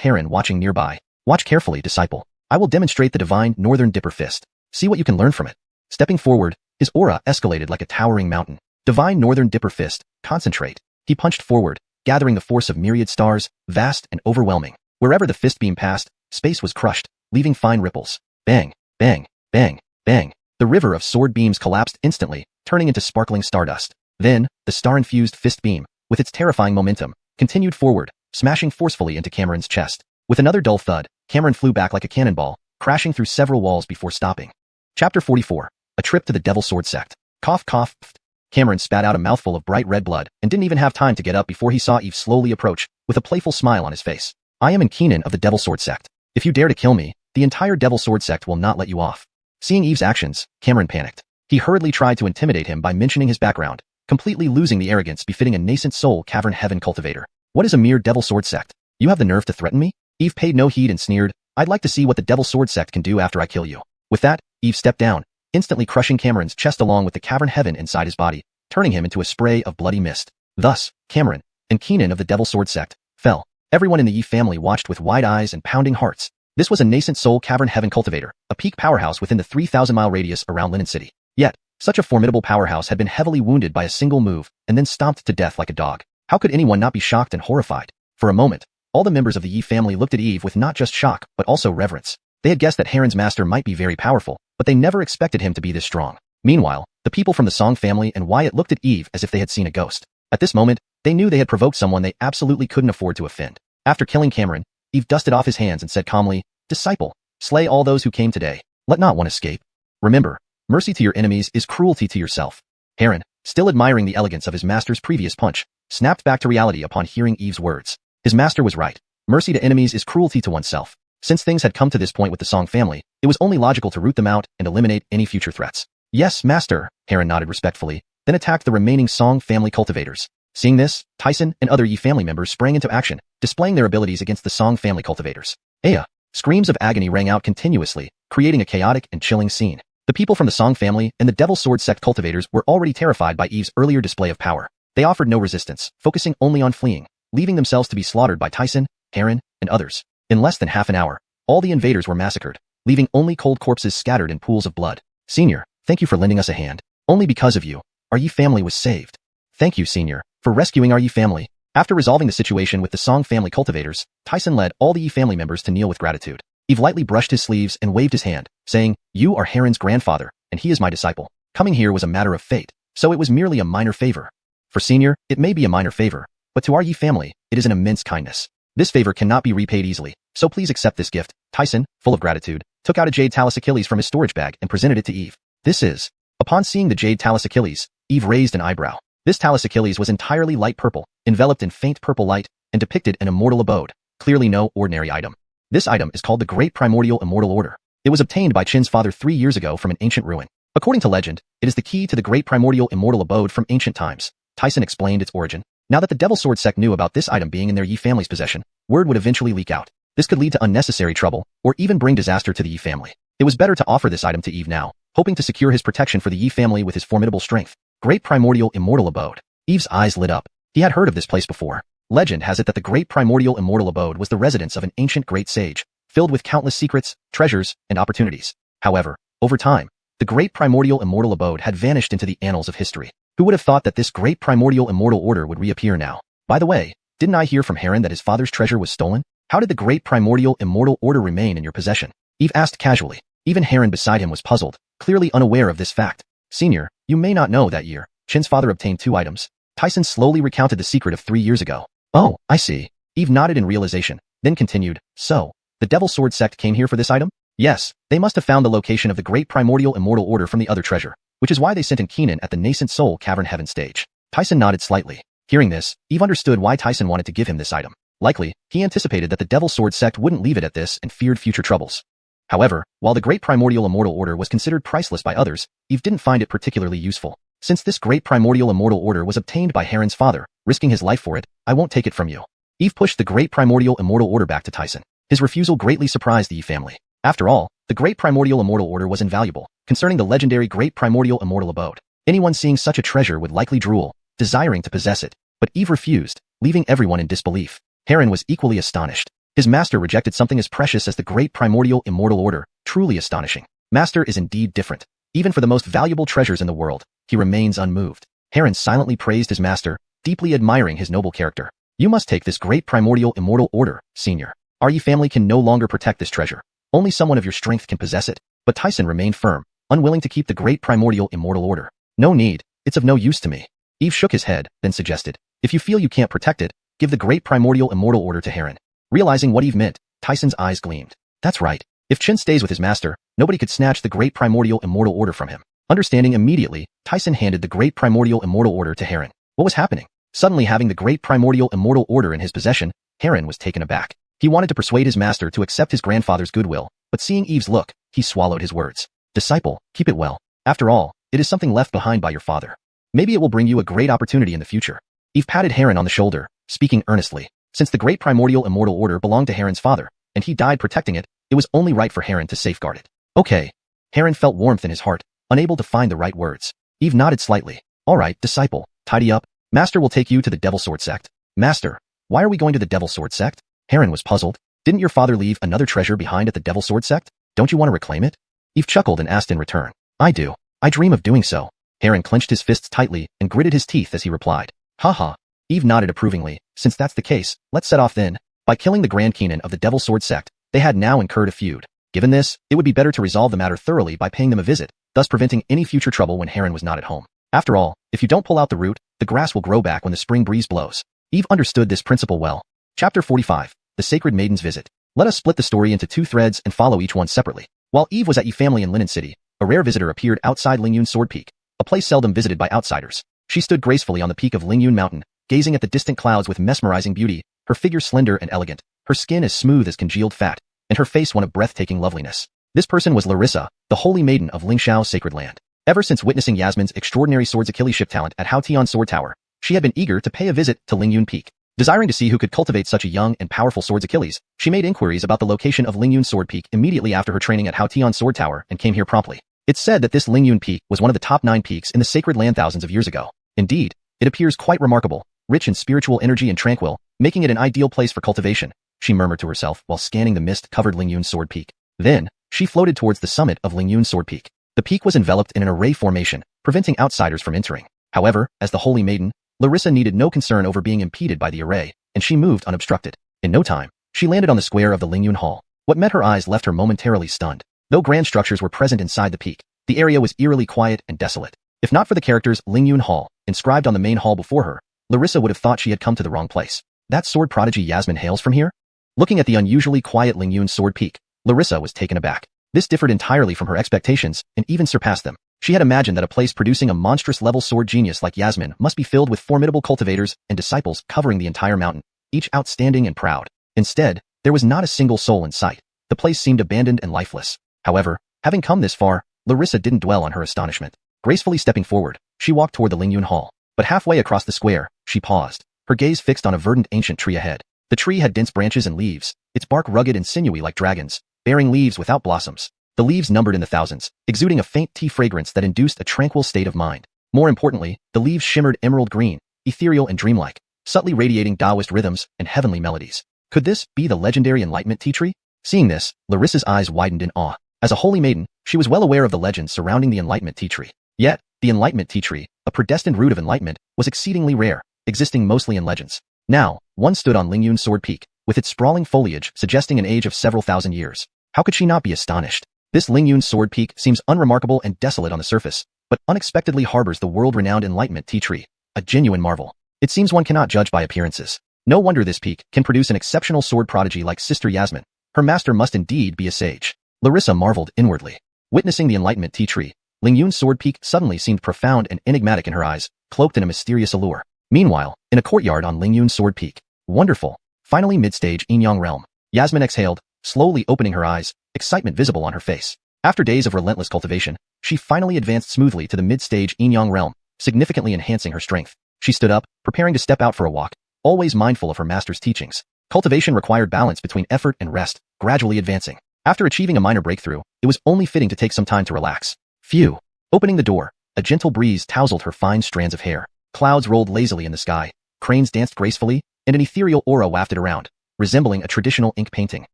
Heron watching nearby. Watch carefully, disciple. I will demonstrate the divine Northern Dipper Fist. See what you can learn from it. Stepping forward, his aura escalated like a towering mountain. Divine Northern Dipper Fist, concentrate. He punched forward, gathering the force of myriad stars, vast and overwhelming. Wherever the fist beam passed, space was crushed, leaving fine ripples. Bang, bang, bang, bang. The river of sword beams collapsed instantly, turning into sparkling stardust. Then, the star-infused fist beam, with its terrifying momentum, continued forward, smashing forcefully into Cameron's chest. With another dull thud, Cameron flew back like a cannonball, crashing through several walls before stopping. Chapter 44. A Trip to the Devil Sword Sect. Cough, cough, pfft. Cameron spat out a mouthful of bright red blood and didn't even have time to get up before he saw Eve slowly approach, with a playful smile on his face. I am Keenan of the Devil Sword Sect. If you dare to kill me, the entire Devil Sword Sect will not let you off. Seeing Eve's actions, Cameron panicked. He hurriedly tried to intimidate him by mentioning his background, completely losing the arrogance befitting a nascent soul cavern heaven cultivator. What is a mere Devil Sword Sect? You have the nerve to threaten me? Eve paid no heed and sneered, I'd like to see what the Devil Sword Sect can do after I kill you. With that, Eve stepped down, instantly crushing Cameron's chest along with the cavern heaven inside his body, turning him into a spray of bloody mist. Thus, Cameron, and Keenan of the Devil Sword Sect, fell. Everyone in the Eve family watched with wide eyes and pounding hearts. This was a nascent soul cavern heaven cultivator, a peak powerhouse within the 3,000-mile radius around Linen City. Yet, such a formidable powerhouse had been heavily wounded by a single move and then stomped to death like a dog. How could anyone not be shocked and horrified? For a moment, all the members of the Eve family looked at Eve with not just shock, but also reverence. They had guessed that Heron's master might be very powerful, but they never expected him to be this strong. Meanwhile, the people from the Song family and Wyatt looked at Eve as if they had seen a ghost. At this moment, they knew they had provoked someone they absolutely couldn't afford to offend. After killing Cameron, Eve dusted off his hands and said calmly, Disciple, slay all those who came today. Let not one escape. Remember, mercy to your enemies is cruelty to yourself. Heron, still admiring the elegance of his master's previous punch, snapped back to reality upon hearing Eve's words. His master was right. Mercy to enemies is cruelty to oneself. Since things had come to this point with the Song family, it was only logical to root them out and eliminate any future threats. Yes, master, Heron nodded respectfully, then attacked the remaining Song family cultivators. Seeing this, Tyson and other Yi family members sprang into action, displaying their abilities against the Song family cultivators. Aya! Screams of agony rang out continuously, creating a chaotic and chilling scene. The people from the Song family and the Devil Sword Sect cultivators were already terrified by Eve's earlier display of power. They offered no resistance, focusing only on fleeing, leaving themselves to be slaughtered by Tyson, Heron, and others. In less than half an hour, all the invaders were massacred, leaving only cold corpses scattered in pools of blood. Senior, thank you for lending us a hand. Only because of you, our Yi family was saved. Thank you, Senior, for rescuing our Yi family. After resolving the situation with the Song family cultivators, Tyson led all the Yi family members to kneel with gratitude. Eve lightly brushed his sleeves and waved his hand, saying, You are Heron's grandfather, and he is my disciple. Coming here was a matter of fate, so it was merely a minor favor. For Senior, it may be a minor favor, but to our Yi family, it is an immense kindness. This favor cannot be repaid easily, so please accept this gift. Tyson, full of gratitude, took out a jade talus Achilles from his storage bag and presented it to Eve. This is. Upon seeing the jade talus Achilles, Eve raised an eyebrow. This talus Achilles was entirely light purple, enveloped in faint purple light, and depicted an immortal abode, clearly no ordinary item. This item is called the Great Primordial Immortal Order. It was obtained by Qin's father 3 years ago from an ancient ruin. According to legend, it is the key to the Great Primordial Immortal Abode from ancient times. Tyson explained its origin. Now that the Devil Sword Sect knew about this item being in their Yi family's possession, word would eventually leak out. This could lead to unnecessary trouble, or even bring disaster to the Yi family. It was better to offer this item to Eve now, hoping to secure his protection for the Yi family with his formidable strength. Great Primordial Immortal Abode. Eve's eyes lit up. He had heard of this place before. Legend has it that the Great Primordial Immortal Abode was the residence of an ancient great sage, filled with countless secrets, treasures, and opportunities. However, over time, the Great Primordial Immortal Abode had vanished into the annals of history. Who would have thought that this Great Primordial Immortal Order would reappear now? By the way, didn't I hear from Heron that his father's treasure was stolen? How did the Great Primordial Immortal Order remain in your possession? Eve asked casually. Even Heron beside him was puzzled, clearly unaware of this fact. Senior, you may not know that year, Qin's father obtained 2 items. Tyson slowly recounted the secret of 3 years ago. Oh, I see. Eve nodded in realization, then continued, So, the Devil Sword Sect came here for this item? Yes, they must have found the location of the Great Primordial Immortal Order from the other treasure, which is why they sent in Keenan at the nascent soul cavern heaven stage. Tyson nodded slightly. Hearing this, Eve understood why Tyson wanted to give him this item. Likely, he anticipated that the Devil Sword Sect wouldn't leave it at this and feared future troubles. However, while the Great Primordial Immortal Order was considered priceless by others, Eve didn't find it particularly useful. Since this Great Primordial Immortal Order was obtained by Heron's father, risking his life for it, I won't take it from you. Eve pushed the Great Primordial Immortal Order back to Tyson. His refusal greatly surprised the Yi family. After all, the Great Primordial Immortal Order was invaluable, concerning the legendary Great Primordial Immortal Abode. Anyone seeing such a treasure would likely drool, desiring to possess it. But Eve refused, leaving everyone in disbelief. Heron was equally astonished. His master rejected something as precious as the Great Primordial Immortal Order, truly astonishing. Master is indeed different. Even for the most valuable treasures in the world, he remains unmoved. Heron silently praised his master, deeply admiring his noble character. You must take this Great Primordial Immortal Order, senior. Our family can no longer protect this treasure. Only someone of your strength can possess it. But Tyson remained firm, unwilling to keep the Great Primordial Immortal Order. No need, it's of no use to me. Eve shook his head, then suggested, if you feel you can't protect it, give the Great Primordial Immortal Order to Heron. Realizing what Eve meant, Tyson's eyes gleamed. That's right. If Chen stays with his master, nobody could snatch the Great Primordial Immortal Order from him. Understanding immediately, Tyson handed the Great Primordial Immortal Order to Heron. What was happening? Suddenly having the Great Primordial Immortal Order in his possession, Heron was taken aback. He wanted to persuade his master to accept his grandfather's goodwill, but seeing Eve's look, he swallowed his words. Disciple, keep it well. After all, it is something left behind by your father. Maybe it will bring you a great opportunity in the future. Eve patted Heron on the shoulder, speaking earnestly. Since the Great Primordial Immortal Order belonged to Heron's father, and he died protecting it, it was only right for Heron to safeguard it. Okay. Heron felt warmth in his heart, unable to find the right words. Eve nodded slightly. All right, disciple, tidy up. Master will take you to the Devil Sword Sect. Master, why are we going to the Devil Sword Sect? Heron was puzzled. Didn't your father leave another treasure behind at the Devil Sword Sect? Don't you want to reclaim it? Eve chuckled and asked in return. I do. I dream of doing so. Heron clenched his fists tightly and gritted his teeth as he replied. Haha. Eve nodded approvingly. Since that's the case, let's set off then. By killing the Grand Kenan of the Devil Sword Sect, they had now incurred a feud. Given this, it would be better to resolve the matter thoroughly by paying them a visit, thus preventing any future trouble when Heron was not at home. After all, if you don't pull out the root, the grass will grow back when the spring breeze blows. Eve understood this principle well. Chapter 45. The Sacred Maiden's Visit. Let us split the story into two threads and follow each one separately. While Eve was at Yi family in Linen City, a rare visitor appeared outside Lingyun's Sword Peak, a place seldom visited by outsiders. She stood gracefully on the peak of Lingyun Mountain, gazing at the distant clouds with mesmerizing beauty, her figure slender and elegant, her skin as smooth as congealed fat, and her face one of breathtaking loveliness. This person was Larissa, the holy maiden of Lingxiao Sacred Land. Ever since witnessing Yasmin's extraordinary swords Achilleship talent at Haotian Sword Tower, she had been eager to pay a visit to Lingyun Peak. Desiring to see who could cultivate such a young and powerful swords Achilles, she made inquiries about the location of Lingyun Sword Peak immediately after her training at Haotian Sword Tower and came here promptly. It's said that this Lingyun Peak was one of the top 9 peaks in the Sacred Land thousands of years ago. Indeed, it appears quite remarkable, rich in spiritual energy and tranquil, making it an ideal place for cultivation, she murmured to herself while scanning the mist-covered Lingyun Sword Peak. Then, she floated towards the summit of Lingyun Sword Peak. The peak was enveloped in an array formation, preventing outsiders from entering. However, as the holy maiden, Larissa needed no concern over being impeded by the array, and she moved unobstructed. In no time, she landed on the square of the Lingyun Hall. What met her eyes left her momentarily stunned. Though grand structures were present inside the peak, the area was eerily quiet and desolate. If not for the characters Lingyun Hall, inscribed on the main hall before her, Larissa would have thought she had come to the wrong place. That sword prodigy Yasmin hails from here? Looking at the unusually quiet Lingyun Sword Peak, Larissa was taken aback. This differed entirely from her expectations and even surpassed them. She had imagined that a place producing a monstrous-level sword genius like Yasmin must be filled with formidable cultivators and disciples covering the entire mountain, each outstanding and proud. Instead, there was not a single soul in sight. The place seemed abandoned and lifeless. However, having come this far, Larissa didn't dwell on her astonishment. Gracefully stepping forward, she walked toward the Lingyun Hall. But halfway across the square, she paused, her gaze fixed on a verdant ancient tree ahead. The tree had dense branches and leaves, its bark rugged and sinewy like dragons, bearing leaves without blossoms. The leaves numbered in the thousands, exuding a faint tea fragrance that induced a tranquil state of mind. More importantly, the leaves shimmered emerald green, ethereal and dreamlike, subtly radiating Taoist rhythms and heavenly melodies. Could this be the legendary Enlightenment tea tree? Seeing this, Larissa's eyes widened in awe. As a holy maiden, she was well aware of the legends surrounding the Enlightenment tea tree. Yet, the Enlightenment tea tree, a predestined root of enlightenment, was exceedingly rare, existing mostly in legends. Now, one stood on Lingyun Sword Peak, with its sprawling foliage suggesting an age of several thousand years. How could she not be astonished? This Lingyun Sword Peak seems unremarkable and desolate on the surface, but unexpectedly harbors the world-renowned Enlightenment tea tree, a genuine marvel. It seems one cannot judge by appearances. No wonder this peak can produce an exceptional sword prodigy like Sister Yasmin. Her master must indeed be a sage. Larissa marveled inwardly. Witnessing the Enlightenment tea tree, Lingyun Sword Peak suddenly seemed profound and enigmatic in her eyes, cloaked in a mysterious allure. Meanwhile, in a courtyard on Lingyun Sword Peak, wonderful, finally mid-stage Yinyang realm, Yasmin exhaled, slowly opening her eyes, excitement visible on her face. After days of relentless cultivation, she finally advanced smoothly to the mid-stage Yinyang realm, significantly enhancing her strength. She stood up, preparing to step out for a walk, always mindful of her master's teachings. Cultivation required balance between effort and rest, gradually advancing. After achieving a minor breakthrough, it was only fitting to take some time to relax. Phew. Opening the door, a gentle breeze tousled her fine strands of hair. Clouds rolled lazily in the sky, cranes danced gracefully, and an ethereal aura wafted around, resembling a traditional ink painting.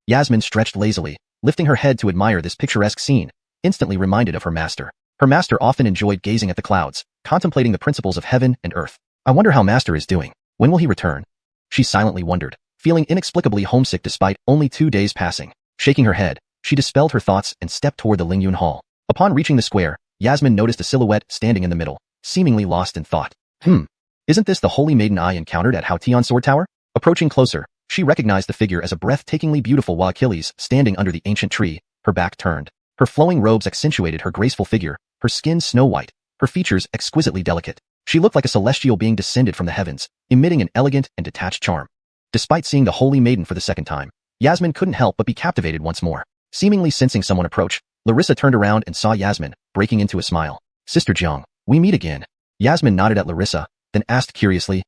Yasmin stretched lazily, lifting her head to admire this picturesque scene, instantly reminded of her master. Her master often enjoyed gazing at the clouds, contemplating the principles of heaven and earth. I wonder how master is doing. When will he return? She silently wondered, feeling inexplicably homesick despite only 2 days passing. Shaking her head, she dispelled her thoughts and stepped toward the Lingyun Hall. Upon reaching the square, Yasmin noticed a silhouette standing in the middle, seemingly lost in thought. Isn't this the holy maiden I encountered at Haotian Sword Tower? Approaching closer, she recognized the figure as a breathtakingly beautiful Wa Achilles standing under the ancient tree, her back turned. Her flowing robes accentuated her graceful figure, her skin snow-white, her features exquisitely delicate. She looked like a celestial being descended from the heavens, emitting an elegant and detached charm. Despite seeing the holy maiden for the second time, Yasmin couldn't help but be captivated once more. Seemingly sensing someone approach, Larissa turned around and saw Yasmin, breaking into a smile. Sister Jiang, we meet again. Yasmin nodded at Larissa, then asked curiously,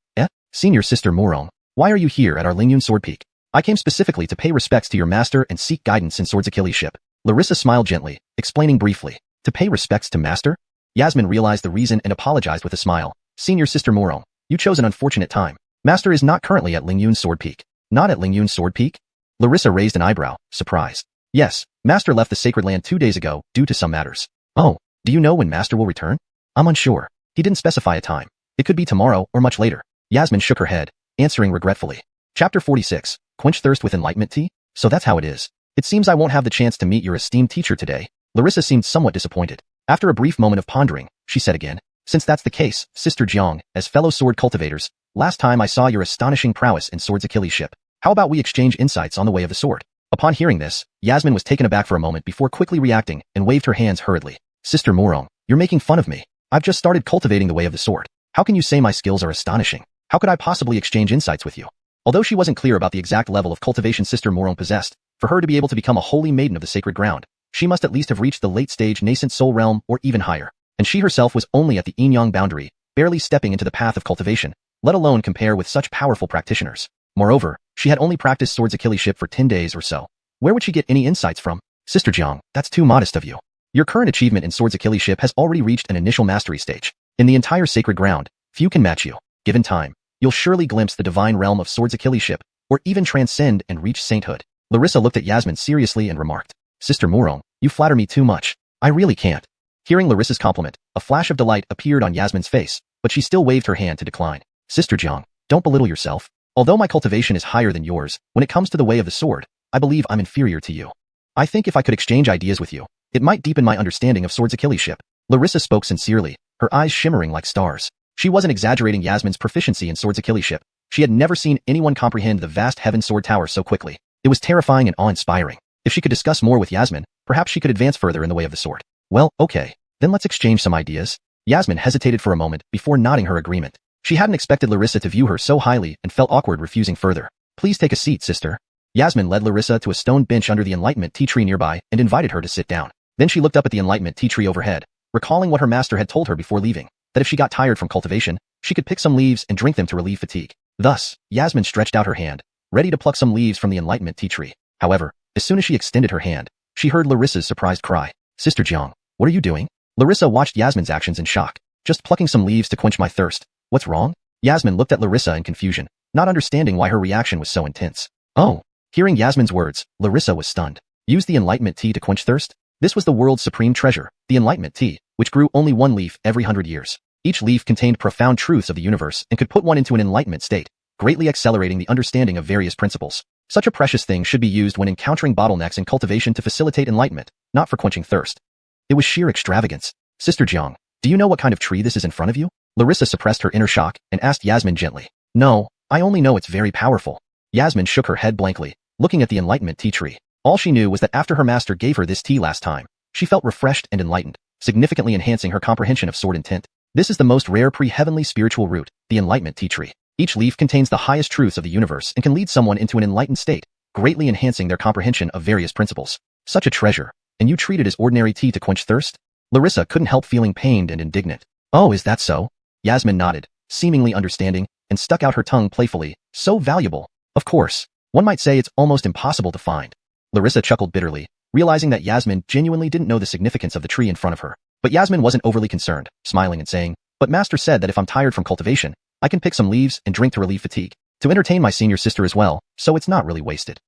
Senior Sister Murong, why are you here at our Lingyun Sword Peak? I came specifically to pay respects to your master and seek guidance in Swords Achilles' ship. Larissa smiled gently, explaining briefly. To pay respects to master? Yasmin realized the reason and apologized with a smile. Senior Sister Murong, you chose an unfortunate time. Master is not currently at Lingyun Sword Peak. Not at Lingyun Sword Peak? Larissa raised an eyebrow, surprised. Yes, Master left the Sacred Land 2 days ago due to some matters. Oh, do you know when Master will return? I'm unsure. He didn't specify a time. It could be tomorrow or much later. Yasmin shook her head, answering regretfully. Chapter 46, Quench Thirst with Enlightenment Tea? So that's how it is. It seems I won't have the chance to meet your esteemed teacher today. Larissa seemed somewhat disappointed. After a brief moment of pondering, she said again, since that's the case, Sister Jiang, as fellow sword cultivators, last time I saw your astonishing prowess in Swords Achilles' ship. How about we exchange insights on the way of the sword? Upon hearing this, Yasmin was taken aback for a moment before quickly reacting and waved her hands hurriedly. Sister Murong, you're making fun of me. I've just started cultivating the way of the sword. How can you say my skills are astonishing? How could I possibly exchange insights with you? Although she wasn't clear about the exact level of cultivation Sister Murong possessed, for her to be able to become a holy maiden of the sacred ground, she must at least have reached the late-stage nascent soul realm or even higher. And she herself was only at the yin-yang boundary, barely stepping into the path of cultivation, let alone compare with such powerful practitioners. Moreover, she had only practiced Swords Achilles' ship for 10 days or so. Where would she get any insights from? Sister Jiang, that's too modest of you. Your current achievement in Swords Achilles' ship has already reached an initial mastery stage. In the entire sacred ground, few can match you. Given time, you'll surely glimpse the divine realm of Swords Achilles' ship, or even transcend and reach sainthood. Larissa looked at Yasmin seriously and remarked, Sister Murong, you flatter me too much. I really can't. Hearing Larissa's compliment, a flash of delight appeared on Yasmin's face, but she still waved her hand to decline. Sister Jiang, don't belittle yourself. Although my cultivation is higher than yours, when it comes to the way of the sword, I believe I'm inferior to you. I think if I could exchange ideas with you, it might deepen my understanding of Swords Achilles' ship. Larissa spoke sincerely, her eyes shimmering like stars. She wasn't exaggerating Yasmin's proficiency in Swords Achilles' ship. She had never seen anyone comprehend the vast Heaven Sword Tower so quickly. It was terrifying and awe-inspiring. If she could discuss more with Yasmin, perhaps she could advance further in the way of the sword. Well, okay. Then let's exchange some ideas. Yasmin hesitated for a moment before nodding her agreement. She hadn't expected Larissa to view her so highly and felt awkward refusing further. Please take a seat, sister. Yasmin led Larissa to a stone bench under the Enlightenment tea tree nearby and invited her to sit down. Then she looked up at the Enlightenment tea tree overhead, recalling what her master had told her before leaving, that if she got tired from cultivation, she could pick some leaves and drink them to relieve fatigue. Thus, Yasmin stretched out her hand, ready to pluck some leaves from the Enlightenment tea tree. However, as soon as she extended her hand, she heard Larissa's surprised cry. Sister Jiang, what are you doing? Larissa watched Yasmin's actions in shock. Just plucking some leaves to quench my thirst. What's wrong? Yasmin looked at Larissa in confusion, not understanding why her reaction was so intense. Oh. Hearing Yasmin's words, Larissa was stunned. Use the Enlightenment tea to quench thirst? This was the world's supreme treasure, the Enlightenment tea, which grew only one leaf every 100 years. Each leaf contained profound truths of the universe and could put one into an enlightenment state, greatly accelerating the understanding of various principles. Such a precious thing should be used when encountering bottlenecks in cultivation to facilitate enlightenment, not for quenching thirst. It was sheer extravagance. Sister Jiang, do you know what kind of tree this is in front of you? Larissa suppressed her inner shock and asked Yasmin gently. No, I only know it's very powerful. Yasmin shook her head blankly, looking at the Enlightenment tea tree. All she knew was that after her master gave her this tea last time, she felt refreshed and enlightened, significantly enhancing her comprehension of sword intent. This is the most rare pre-heavenly spiritual root, the Enlightenment tea tree. Each leaf contains the highest truths of the universe and can lead someone into an enlightened state, greatly enhancing their comprehension of various principles. Such a treasure, and you treat it as ordinary tea to quench thirst? Larissa couldn't help feeling pained and indignant. Oh, is that so? Yasmin nodded, seemingly understanding, and stuck out her tongue playfully. So valuable. Of course. One might say it's almost impossible to find. Larissa chuckled bitterly, realizing that Yasmin genuinely didn't know the significance of the tree in front of her. But Yasmin wasn't overly concerned, smiling and saying, "But Master said that if I'm tired from cultivation, I can pick some leaves and drink to relieve fatigue, to entertain my senior sister as well, so it's not really wasted."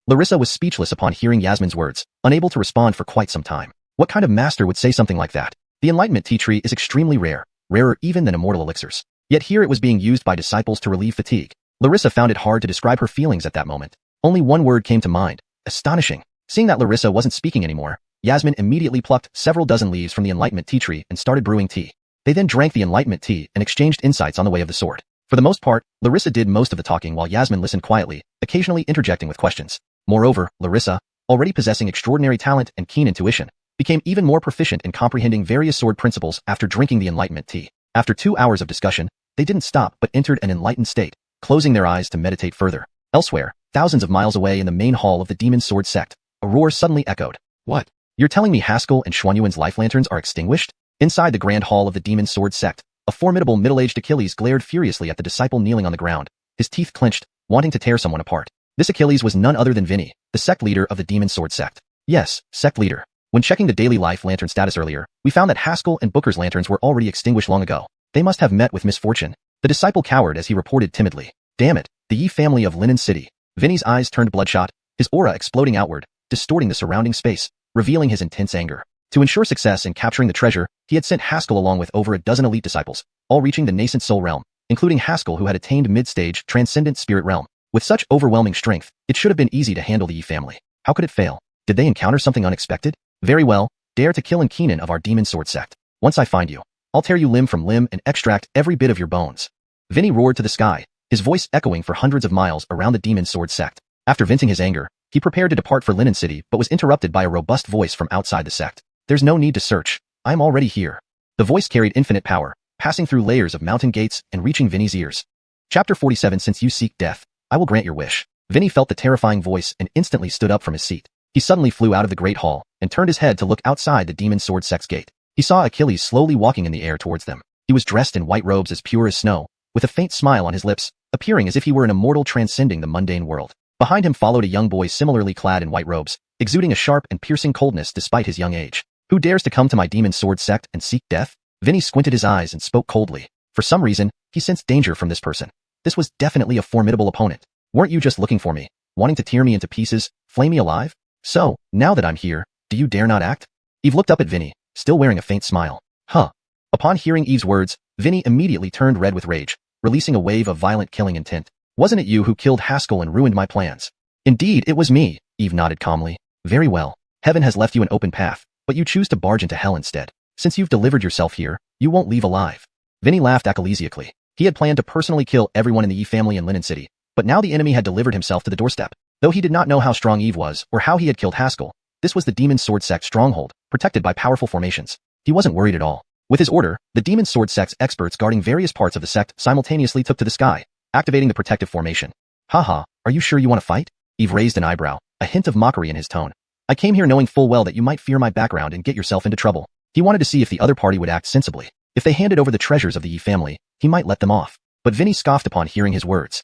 Larissa was speechless upon hearing Yasmin's words, unable to respond for quite some time. What kind of master would say something like that? The Enlightenment tea tree is extremely rare, rarer even than immortal elixirs. Yet here it was being used by disciples to relieve fatigue. Larissa found it hard to describe her feelings at that moment. Only one word came to mind: astonishing. Seeing that Larissa wasn't speaking anymore, Yasmin immediately plucked several dozen leaves from the Enlightenment tea tree and started brewing tea. They then drank the Enlightenment tea and exchanged insights on the way of the sword. For the most part, Larissa did most of the talking while Yasmin listened quietly, occasionally interjecting with questions. Moreover, Larissa, already possessing extraordinary talent and keen intuition, became even more proficient in comprehending various sword principles after drinking the Enlightenment tea. After 2 hours of discussion, they didn't stop but entered an enlightened state, closing their eyes to meditate further. Elsewhere, thousands of miles away in the main hall of the Demon Sword sect, a roar suddenly echoed. "What? You're telling me Haskell and Xuanyuan's life lanterns are extinguished?" Inside the grand hall of the Demon Sword sect, a formidable middle-aged Achilles glared furiously at the disciple kneeling on the ground, his teeth clenched, wanting to tear someone apart. This Achilles was none other than Vinny, the sect leader of the Demon Sword sect. Yes, sect leader. When checking the daily life lantern status earlier, we found that Haskell and Booker's lanterns were already extinguished long ago. They must have met with misfortune. The disciple cowered as he reported timidly. Damn it, the Yi family of Linen City. Vinny's eyes turned bloodshot, his aura exploding outward, distorting the surrounding space, revealing his intense anger. To ensure success in capturing the treasure, he had sent Haskell along with over a dozen elite disciples, all reaching the nascent soul realm, including Haskell who had attained mid-stage transcendent spirit realm. With such overwhelming strength, it should have been easy to handle the Yi family. How could it fail? Did they encounter something unexpected? Very well, dare to kill Keenan of our Demon Sword sect. Once I find you, I'll tear you limb from limb and extract every bit of your bones. Vinny roared to the sky, his voice echoing for hundreds of miles around the Demon Sword sect. After venting his anger, he prepared to depart for Linen City but was interrupted by a robust voice from outside the sect. "There's no need to search. I'm already here." The voice carried infinite power, passing through layers of mountain gates and reaching Vinny's ears. Chapter 47. Since you seek death, I will grant your wish. Vinny felt the terrifying voice and instantly stood up from his seat. He suddenly flew out of the great hall and turned his head to look outside the Demon Sword sect's gate. He saw Achilles slowly walking in the air towards them. He was dressed in white robes as pure as snow, with a faint smile on his lips, appearing as if he were an immortal transcending the mundane world. Behind him followed a young boy similarly clad in white robes, exuding a sharp and piercing coldness despite his young age. "Who dares to come to my Demon Sword sect and seek death?" Vinny squinted his eyes and spoke coldly. For some reason, he sensed danger from this person. This was definitely a formidable opponent. "Weren't you just looking for me, wanting to tear me into pieces, flay me alive? So, now that I'm here, do you dare not act?" Eve looked up at Vinny, still wearing a faint smile. Huh. Upon hearing Eve's words, Vinny immediately turned red with rage, releasing a wave of violent killing intent. "Wasn't it you who killed Haskell and ruined my plans?" "Indeed, it was me," Eve nodded calmly. "Very well. Heaven has left you an open path, but you choose to barge into hell instead. Since you've delivered yourself here, you won't leave alive." Vinny laughed achillesiacally. He had planned to personally kill everyone in the Yi family in Linen City, but now the enemy had delivered himself to the doorstep. Though he did not know how strong Eve was or how he had killed Haskell, this was the Demon Sword sect stronghold, protected by powerful formations. He wasn't worried at all. With his order, the Demon Sword sect's experts guarding various parts of the sect simultaneously took to the sky, activating the protective formation. "Haha, are you sure you want to fight?" Eve raised an eyebrow, a hint of mockery in his tone. "I came here knowing full well that you might fear my background and get yourself into trouble." He wanted to see if the other party would act sensibly. If they handed over the treasures of the Yi family, he might let them off. But Vinny scoffed upon hearing his words.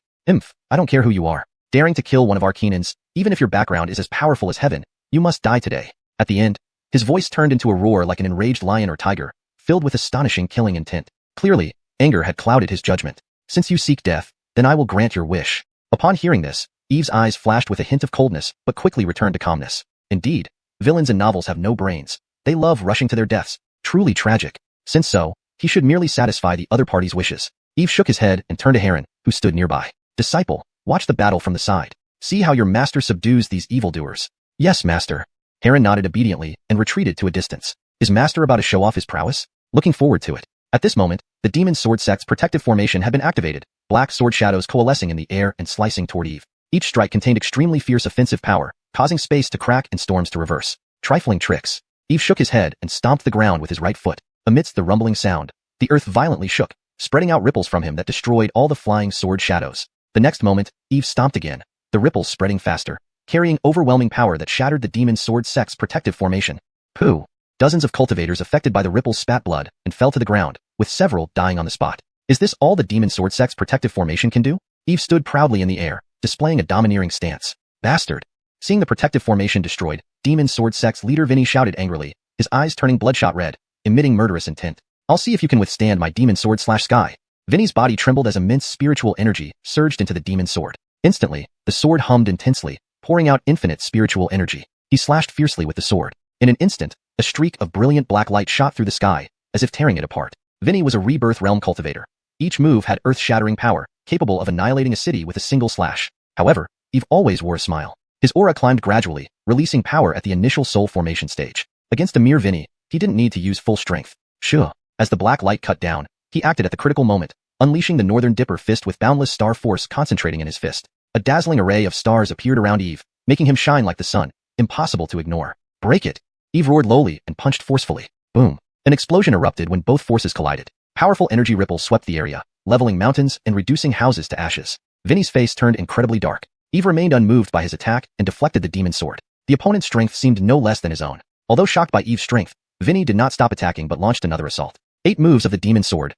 I don't care who you are. Daring to kill one of our Keenans, even if your background is as powerful as heaven, you must die today." At the end, his voice turned into a roar like an enraged lion or tiger, filled with astonishing killing intent. Clearly, anger had clouded his judgment. "Since you seek death, then I will grant your wish." Upon hearing this, Eve's eyes flashed with a hint of coldness, but quickly returned to calmness. Indeed, villains in novels have no brains. They love rushing to their deaths. Truly tragic. Since so, he should merely satisfy the other party's wishes. Eve shook his head and turned to Heron, who stood nearby. "Disciple, watch the battle from the side. See how your master subdues these evildoers." "Yes, master." Heron nodded obediently and retreated to a distance. Is master about to show off his prowess? Looking forward to it. At this moment, the Demon Sword sect's protective formation had been activated, black sword shadows coalescing in the air and slicing toward Eve. Each strike contained extremely fierce offensive power, causing space to crack and storms to reverse. Trifling tricks. Eve shook his head and stomped the ground with his right foot. Amidst the rumbling sound, the earth violently shook, spreading out ripples from him that destroyed all the flying sword shadows. The next moment, Eve stomped again, the ripples spreading faster, carrying overwhelming power that shattered the Demon Sword sect's protective formation. Pooh! Dozens of cultivators affected by the ripples spat blood and fell to the ground, with several dying on the spot. Is this all the Demon Sword sect's protective formation can do? Eve stood proudly in the air, displaying a domineering stance. Bastard! Seeing the protective formation destroyed, Demon Sword Sect's leader Vinny shouted angrily, his eyes turning bloodshot red, emitting murderous intent. I'll see if you can withstand my Demon Sword/Sky. Vinny's body trembled as immense spiritual energy surged into the demon sword. Instantly, the sword hummed intensely, pouring out infinite spiritual energy. He slashed fiercely with the sword. In an instant, a streak of brilliant black light shot through the sky, as if tearing it apart. Vinny was a rebirth realm cultivator. Each move had earth-shattering power, capable of annihilating a city with a single slash. However, Eve always wore a smile. His aura climbed gradually, releasing power at the initial soul formation stage. Against a mere Vinny, he didn't need to use full strength. Sure. As the black light cut down, he acted at the critical moment, unleashing the Northern Dipper fist with boundless star force concentrating in his fist. A dazzling array of stars appeared around Eve, making him shine like the sun, impossible to ignore. Break it! Eve roared lowly and punched forcefully. Boom! An explosion erupted when both forces collided. Powerful energy ripples swept the area, leveling mountains and reducing houses to ashes. Vinny's face turned incredibly dark. Eve remained unmoved by his attack and deflected the demon sword. The opponent's strength seemed no less than his own. Although shocked by Eve's strength, Vinny did not stop attacking but launched another assault. 8 moves of the demon sword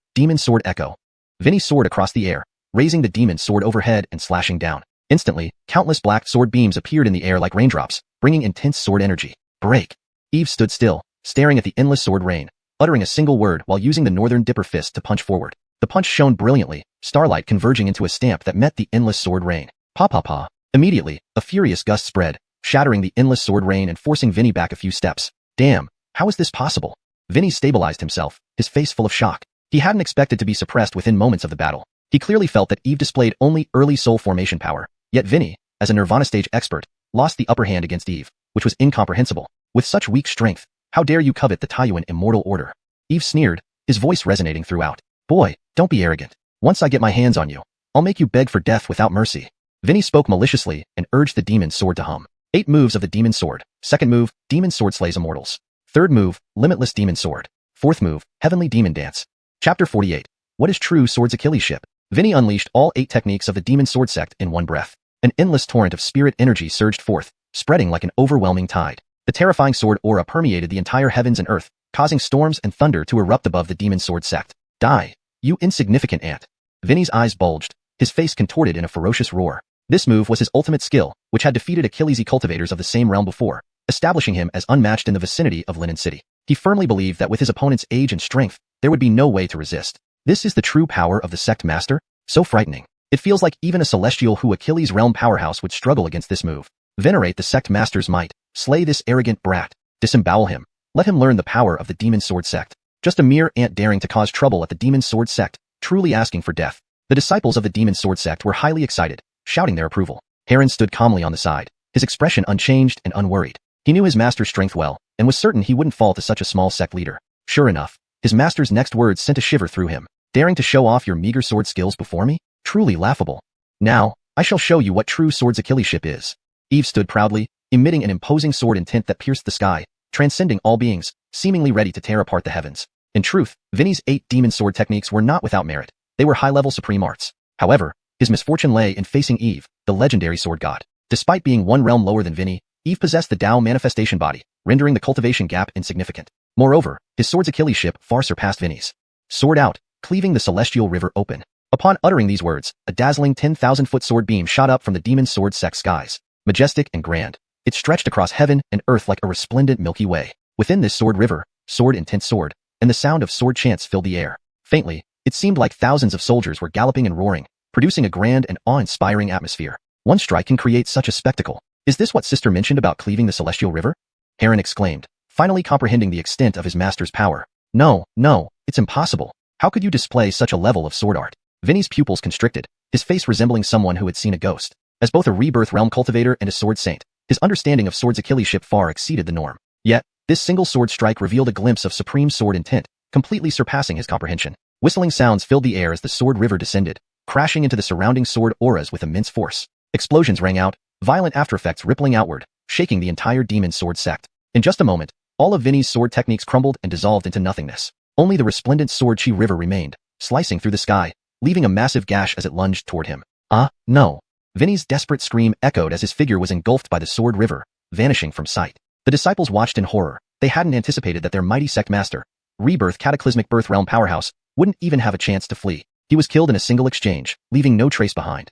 echo. Vinny soared across the air, raising the demon sword overhead and slashing down. Instantly, countless black sword beams appeared in the air like raindrops, bringing intense sword energy. Break! Eve stood still, staring at the endless sword rain, uttering a single word while using the Northern Dipper fist to punch forward. The punch shone brilliantly, starlight converging into a stamp that met the endless sword rain. Pa. Immediately, a furious gust spread, shattering the endless sword rain and forcing Vinny back a few steps. Damn, how is this possible? Vinny stabilized himself, his face full of shock. He hadn't expected to be suppressed within moments of the battle. He clearly felt that Eve displayed only early soul formation power, yet Vinny, as a Nirvana stage expert, lost the upper hand against Eve, which was incomprehensible. With such weak strength, how dare you covet the Taiyuan Immortal Order? Eve sneered, his voice resonating throughout. Boy, don't be arrogant. Once I get my hands on you, I'll make you beg for death without mercy. Vinny spoke maliciously and urged the demon sword to hum. 8 moves of the demon sword. Second move, demon sword slays immortals. Third move, limitless demon sword. Fourth move, heavenly demon dance. Chapter 48. What is true sword's Achilles ship? Vinny unleashed all 8 techniques of the demon sword sect in one breath. An endless torrent of spirit energy surged forth, spreading like an overwhelming tide. The terrifying sword aura permeated the entire heavens and earth, causing storms and thunder to erupt above the demon sword sect. Die, you insignificant ant. Vinny's eyes bulged, his face contorted in a ferocious roar. This move was his ultimate skill, which had defeated Achilles' cultivators of the same realm before, establishing him as unmatched in the vicinity of Linen City. He firmly believed that with his opponent's age and strength, there would be no way to resist. This is the true power of the sect master? So frightening. It feels like even a celestial who Achilles' realm powerhouse would struggle against this move. Venerate the sect master's might. Slay this arrogant brat. Disembowel him. Let him learn the power of the demon sword sect. Just a mere ant daring to cause trouble at the demon sword sect, truly asking for death. The disciples of the demon sword sect were highly excited, shouting their approval. Heron stood calmly on the side, his expression unchanged and unworried. He knew his master's strength well, and was certain he wouldn't fall to such a small sect leader. Sure enough, his master's next words sent a shiver through him. Daring to show off your meager sword skills before me? Truly laughable. Now, I shall show you what true sword's Achilles ship is. Eve stood proudly, emitting an imposing sword intent that pierced the sky, transcending all beings, seemingly ready to tear apart the heavens. In truth, Vinny's 8 demon sword techniques were not without merit. They were high-level supreme arts. However, his misfortune lay in facing Eve, the legendary sword god. Despite being one realm lower than Vinny, Eve possessed the Tao manifestation body, rendering the cultivation gap insignificant. Moreover, his sword's Achilles ship far surpassed Vinny's. Sword out, cleaving the celestial river open. Upon uttering these words, a dazzling 10,000-foot sword beam shot up from the demon sword sect skies. Majestic and grand, it stretched across heaven and earth like a resplendent Milky Way. Within this sword river, sword intense sword, and the sound of sword chants filled the air. Faintly, it seemed like thousands of soldiers were galloping and roaring, producing a grand and awe-inspiring atmosphere. One strike can create such a spectacle. Is this what Sister mentioned about cleaving the celestial river? Heron exclaimed, finally comprehending the extent of his master's power. No, it's impossible. How could you display such a level of sword art? Vinny's pupils constricted, his face resembling someone who had seen a ghost. As both a rebirth realm cultivator and a sword saint, his understanding of sword's Achilles ship far exceeded the norm. Yet, this single sword strike revealed a glimpse of supreme sword intent, completely surpassing his comprehension. Whistling sounds filled the air as the sword river descended, crashing into the surrounding sword auras with immense force. Explosions rang out, violent aftereffects rippling outward, shaking the entire demon sword sect. In just a moment, all of Vinny's sword techniques crumbled and dissolved into nothingness. Only the resplendent sword chi river remained, slicing through the sky, leaving a massive gash as it lunged toward him. No. Vinny's desperate scream echoed as his figure was engulfed by the sword river, vanishing from sight. The disciples watched in horror. They hadn't anticipated that their mighty sect master, rebirth cataclysmic birth realm powerhouse, wouldn't even have a chance to flee. He was killed in a single exchange, leaving no trace behind.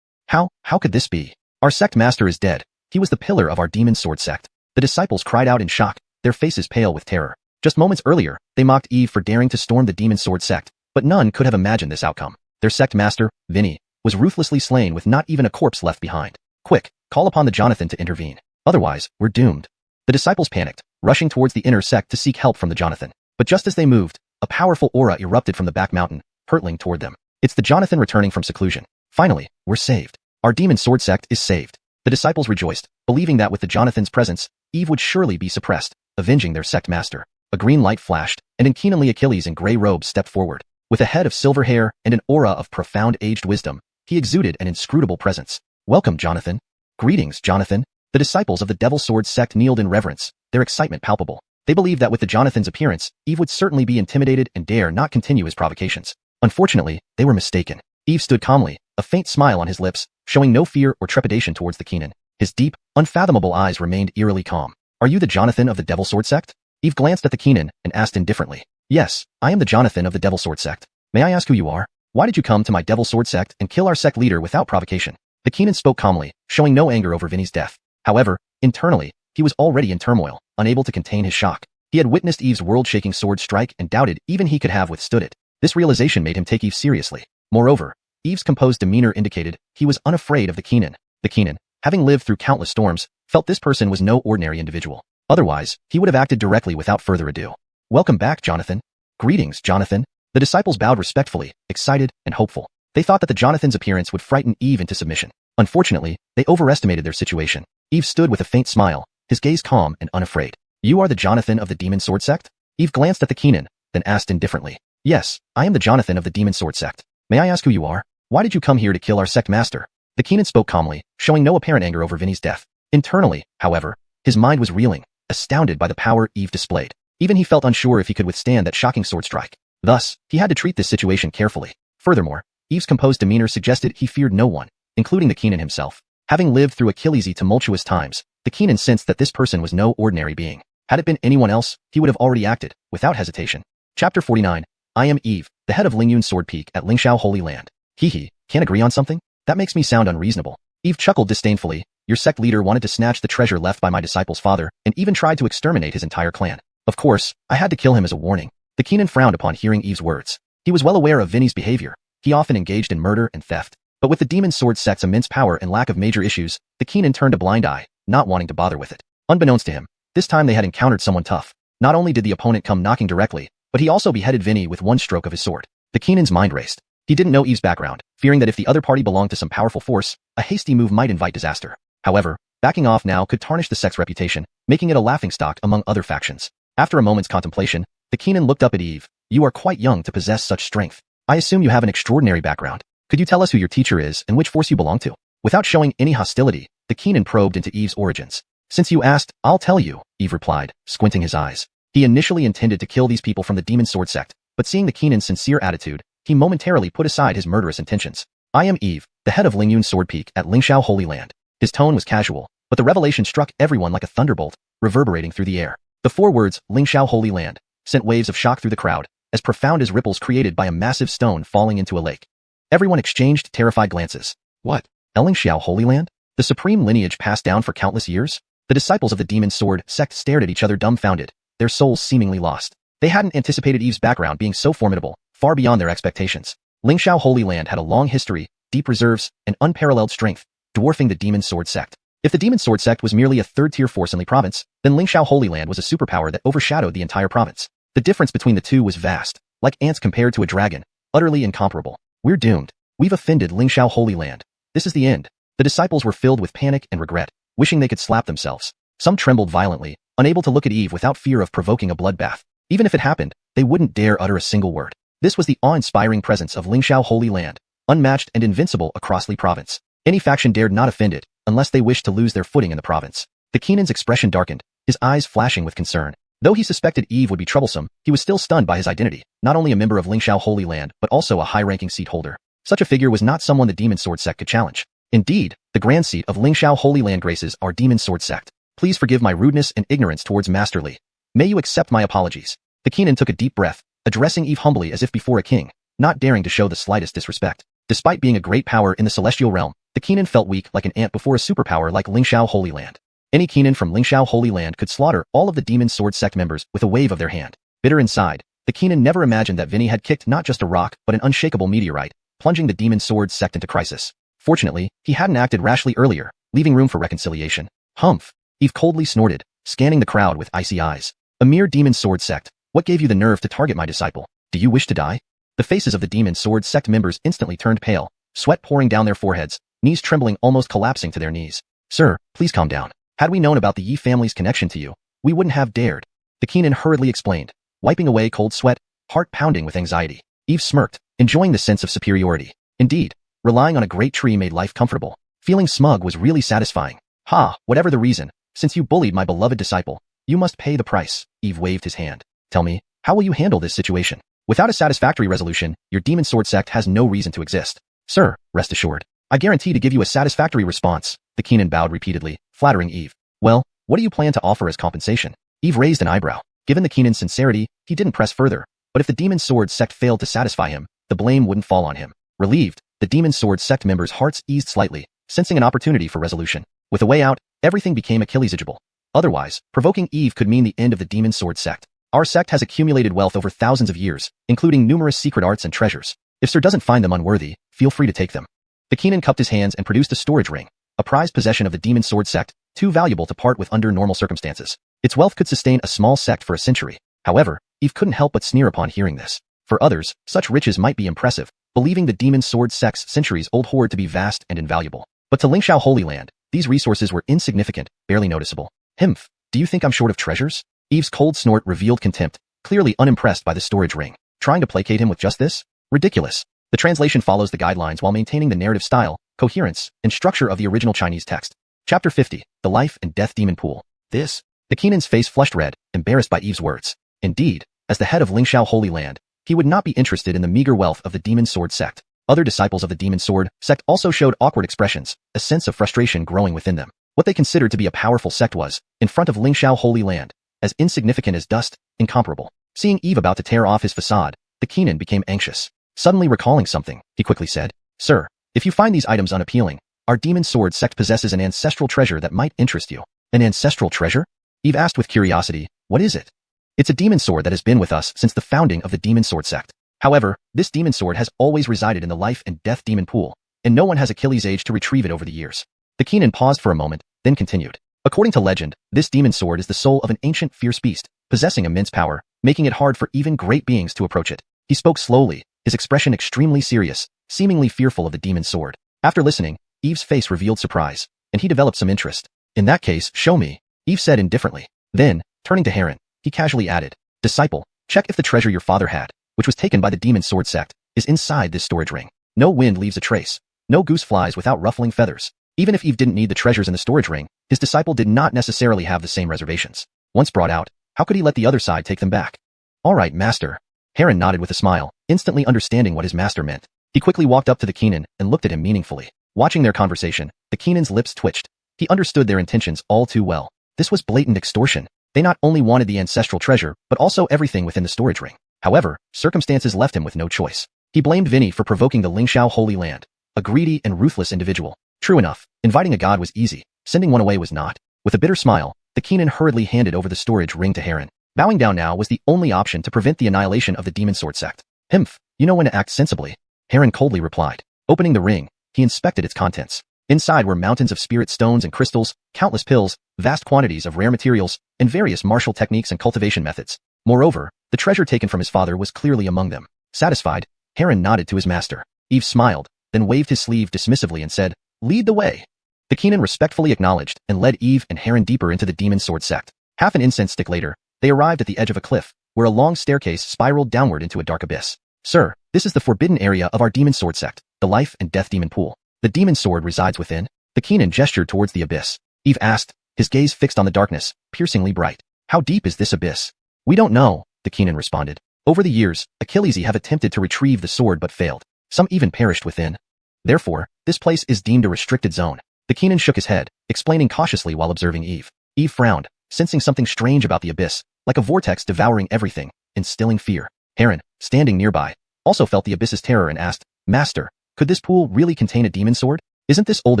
How could this be? Our sect master is dead. He was the pillar of our demon sword sect. The disciples cried out in shock, their faces pale with terror. Just moments earlier, they mocked Eve for daring to storm the demon sword sect, but none could have imagined this outcome. Their sect master, Vinny, was ruthlessly slain with not even a corpse left behind. Quick, call upon the Jonathan to intervene. Otherwise, we're doomed. The disciples panicked, rushing towards the inner sect to seek help from the Jonathan. But just as they moved, a powerful aura erupted from the back mountain, hurtling toward them. It's the Jonathan returning from seclusion. Finally, we're saved. Our demon sword sect is saved. The disciples rejoiced, believing that with the Jonathan's presence, Eve would surely be suppressed, avenging their sect master. A green light flashed, and Inkinenly Achilles in gray robes stepped forward. With a head of silver hair and an aura of profound aged wisdom, he exuded an inscrutable presence. Welcome, Jonathan. Greetings, Jonathan. The disciples of the Devil Sword sect kneeled in reverence, their excitement palpable. They believed that with the Jonathan's appearance, Eve would certainly be intimidated and dare not continue his provocations. Unfortunately, they were mistaken. Eve stood calmly, a faint smile on his lips, showing no fear or trepidation towards the Keenan. His deep, unfathomable eyes remained eerily calm. Are you the Jonathan of the Devil Sword sect? Eve glanced at the Keenan and asked indifferently. Yes, I am the Jonathan of the Devil Sword sect. May I ask who you are? Why did you come to my Devil Sword sect and kill our sect leader without provocation? The Keenan spoke calmly, showing no anger over Vinny's death. However, internally, he was already in turmoil, unable to contain his shock. He had witnessed Eve's world-shaking sword strike and doubted even he could have withstood it. This realization made him take Eve seriously. Moreover, Eve's composed demeanor indicated he was unafraid of the Keenan. The Keenan, having lived through countless storms, felt this person was no ordinary individual. Otherwise, he would have acted directly without further ado. Welcome back, Jonathan. Greetings, Jonathan. The disciples bowed respectfully, excited and hopeful. They thought that the Jonathan's appearance would frighten Eve into submission. Unfortunately, they overestimated their situation. Eve stood with a faint smile, his gaze calm and unafraid. You are the Jonathan of the Demon Sword sect? Eve glanced at the Keenan, then asked indifferently. Yes, I am the Jonathan of the Demon Sword sect. May I ask who you are? Why did you come here to kill our sect master? The Keenan spoke calmly, showing no apparent anger over Vinny's death. Internally, however, his mind was reeling, astounded by the power Eve displayed. Even he felt unsure if he could withstand that shocking sword strike. Thus, he had to treat this situation carefully. Furthermore, Eve's composed demeanor suggested he feared no one, including the Keenan himself. Having lived through Achilles' tumultuous times, the Keenan sensed that this person was no ordinary being. Had it been anyone else, he would have already acted, without hesitation. Chapter 49. I am Eve, the head of Lingyun Sword Peak at Lingxiao Holy Land. Hee, can't agree on something? That makes me sound unreasonable. Eve chuckled disdainfully. Your sect leader wanted to snatch the treasure left by my disciple's father, and even tried to exterminate his entire clan. Of course, I had to kill him as a warning. The Keenan frowned upon hearing Eve's words. He was well aware of Vinny's behavior. He often engaged in murder and theft. But with the Demon Sword sect's immense power and lack of major issues, the Keenan turned a blind eye, not wanting to bother with it. Unbeknownst to him, this time they had encountered someone tough. Not only did the opponent come knocking directly, but he also beheaded Vinny with one stroke of his sword. The Keenan's mind raced. He didn't know Eve's background, fearing that if the other party belonged to some powerful force, a hasty move might invite disaster. However, backing off now could tarnish the sect's reputation, making it a laughingstock among other factions. After a moment's contemplation, the Keenan looked up at Eve. You are quite young to possess such strength. I assume you have an extraordinary background. Could you tell us who your teacher is and which force you belong to? Without showing any hostility, the Keenan probed into Eve's origins. Since you asked, I'll tell you, Eve replied, squinting his eyes. He initially intended to kill these people from the Demon Sword sect, but seeing the Keenan's sincere attitude, he momentarily put aside his murderous intentions. I am Eve, the head of Lingyun Sword Peak at Lingxiao Holy Land. His tone was casual, but the revelation struck everyone like a thunderbolt, reverberating through the air. The 4 words, Lingxiao Holy Land, sent waves of shock through the crowd, as profound as ripples created by a massive stone falling into a lake. Everyone exchanged terrified glances. What? Lingxiao Holy Land? The supreme lineage passed down for countless years? The disciples of the Demon Sword sect stared at each other dumbfounded, their souls seemingly lost. They hadn't anticipated Eve's background being so formidable, far beyond their expectations. Lingxiao Holy Land had a long history, deep reserves, and unparalleled strength, dwarfing the Demon Sword sect. If the Demon Sword sect was merely a third-tier force in the province, then Lingxiao Holy Land was a superpower that overshadowed the entire province. The difference between the two was vast, like ants compared to a dragon, utterly incomparable. We're doomed. We've offended Lingxiao Holy Land. This is the end. The disciples were filled with panic and regret, wishing they could slap themselves. Some trembled violently, unable to look at Eve without fear of provoking a bloodbath. Even if it happened, they wouldn't dare utter a single word. This was the awe-inspiring presence of Lingxiao Holy Land, unmatched and invincible across Li province. Any faction dared not offend it, unless they wished to lose their footing in the province. The Keenan's expression darkened, his eyes flashing with concern. Though he suspected Eve would be troublesome, he was still stunned by his identity, not only a member of Lingxiao Holy Land, but also a high-ranking seat holder. Such a figure was not someone the Demon Sword sect could challenge. Indeed, the grand seat of Lingxiao Holy Land graces our Demon Sword sect. Please forgive my rudeness and ignorance towards Master Li. May you accept my apologies. The Keenan took a deep breath, addressing Eve humbly as if before a king, not daring to show the slightest disrespect. Despite being a great power in the celestial realm, The Keenan felt weak like an ant before a superpower like Lingxiao Holy Land. Any Keenan from Lingxiao Holy Land could slaughter all of the Demon Sword sect members with a wave of their hand. Bitter inside, the Keenan never imagined that Vinny had kicked not just a rock but an unshakable meteorite, plunging the Demon Sword sect into crisis. Fortunately, he hadn't acted rashly earlier, leaving room for reconciliation. Humph! Eve coldly snorted, scanning the crowd with icy eyes. A mere Demon Sword sect, what gave you the nerve to target my disciple? Do you wish to die? The faces of the Demon Sword sect members instantly turned pale, sweat pouring down their foreheads, knees trembling almost collapsing to their knees. Sir, please calm down. Had we known about the Yi family's connection to you, we wouldn't have dared. The Keenan hurriedly explained, wiping away cold sweat, heart pounding with anxiety. Eve smirked, enjoying the sense of superiority. Indeed, relying on a great tree made life comfortable. Feeling smug was really satisfying. Ha, whatever the reason, since you bullied my beloved disciple, you must pay the price. Eve waved his hand. Tell me, how will you handle this situation? Without a satisfactory resolution, your Demon Sword sect has no reason to exist. Sir, rest assured, I guarantee to give you a satisfactory response. The Keenan bowed repeatedly, flattering Eve. Well, what do you plan to offer as compensation? Eve raised an eyebrow. Given the Keenan's sincerity, he didn't press further, but if the Demon Sword sect failed to satisfy him, the blame wouldn't fall on him. Relieved, the Demon Sword sect members' hearts eased slightly, sensing an opportunity for resolution. With a way out, everything became Achillesable. Otherwise, provoking Eve could mean the end of the Demon Sword sect. Our sect has accumulated wealth over thousands of years, including numerous secret arts and treasures. If Sir doesn't find them unworthy, feel free to take them. The Keenan cupped his hands and produced a storage ring, a prized possession of the Demon Sword sect, too valuable to part with under normal circumstances. Its wealth could sustain a small sect for a century. However, Eve couldn't help but sneer upon hearing this. For others, such riches might be impressive, believing the Demon Sword sect's centuries-old hoard to be vast and invaluable. But to Lingxiao Holy Land, these resources were insignificant, barely noticeable. Himph, do you think I'm short of treasures? Eve's cold snort revealed contempt, clearly unimpressed by the storage ring. Trying to placate him with just this? Ridiculous. The translation follows the guidelines while maintaining the narrative style, coherence, and structure of the original Chinese text. Chapter 50, The Life and Death Demon Pool. This? The Keenan's face flushed red, embarrassed by Eve's words. Indeed, as the head of Lingxiao Holy Land, he would not be interested in the meager wealth of the Demon Sword sect. Other disciples of the Demon Sword sect also showed awkward expressions, a sense of frustration growing within them. What they considered to be a powerful sect was, in front of Lingxiao Holy Land, as insignificant as dust, incomparable. Seeing Eve about to tear off his facade, the Keenan became anxious. Suddenly recalling something, he quickly said, Sir, if you find these items unappealing, our Demon Sword sect possesses an ancestral treasure that might interest you. An ancestral treasure? Eve asked with curiosity, what is it? It's a demon sword that has been with us since the founding of the Demon Sword sect. However, this demon sword has always resided in the life and death demon pool, and no one has Achilles' age to retrieve it over the years. The Keenan paused for a moment, then continued. According to legend, this demon sword is the soul of an ancient fierce beast, possessing immense power, making it hard for even great beings to approach it. He spoke slowly, his expression extremely serious, seemingly fearful of the demon sword. After listening, Eve's face revealed surprise, and he developed some interest. In that case, show me, Eve said indifferently. Then, turning to Heron, he casually added, Disciple, check if the treasure your father had, which was taken by the Demon Sword sect, is inside this storage ring. No wind leaves a trace. No goose flies without ruffling feathers. Even if Eve didn't need the treasures in the storage ring, his disciple did not necessarily have the same reservations. Once brought out, how could he let the other side take them back? All right, master. Heron nodded with a smile, instantly understanding what his master meant. He quickly walked up to the Keenan and looked at him meaningfully. Watching their conversation, the Keenan's lips twitched. He understood their intentions all too well. This was blatant extortion. They not only wanted the ancestral treasure, but also everything within the storage ring. However, circumstances left him with no choice. He blamed Vinny for provoking the Lingxiao Holy Land, a greedy and ruthless individual. True enough, inviting a god was easy, sending one away was not. With a bitter smile, the Keenan hurriedly handed over the storage ring to Heron. Bowing down now was the only option to prevent the annihilation of the Demon Sword sect. Himph, you know when to act sensibly. Heron coldly replied. Opening the ring, he inspected its contents. Inside were mountains of spirit stones and crystals, countless pills, vast quantities of rare materials, and various martial techniques and cultivation methods. Moreover, the treasure taken from his father was clearly among them. Satisfied, Heron nodded to his master. Eve smiled, then waved his sleeve dismissively and said, Lead the way. The Keenan respectfully acknowledged and led Eve and Heron deeper into the Demon Sword sect. Half an incense stick later, they arrived at the edge of a cliff, where a long staircase spiraled downward into a dark abyss. Sir, this is the forbidden area of our Demon Sword sect, the life and death demon pool. The demon sword resides within. The Keenan gestured towards the abyss. Eve asked, his gaze fixed on the darkness, piercingly bright. How deep is this abyss? We don't know, the Keenan responded. Over the years, Achilles have attempted to retrieve the sword but failed. Some even perished within. Therefore, this place is deemed a restricted zone. The Keenan shook his head, explaining cautiously while observing Eve. Eve frowned, sensing something strange about the abyss, like a vortex devouring everything, instilling fear. Heron, standing nearby, also felt the abyss's terror and asked, Master, could this pool really contain a demon sword? Isn't this old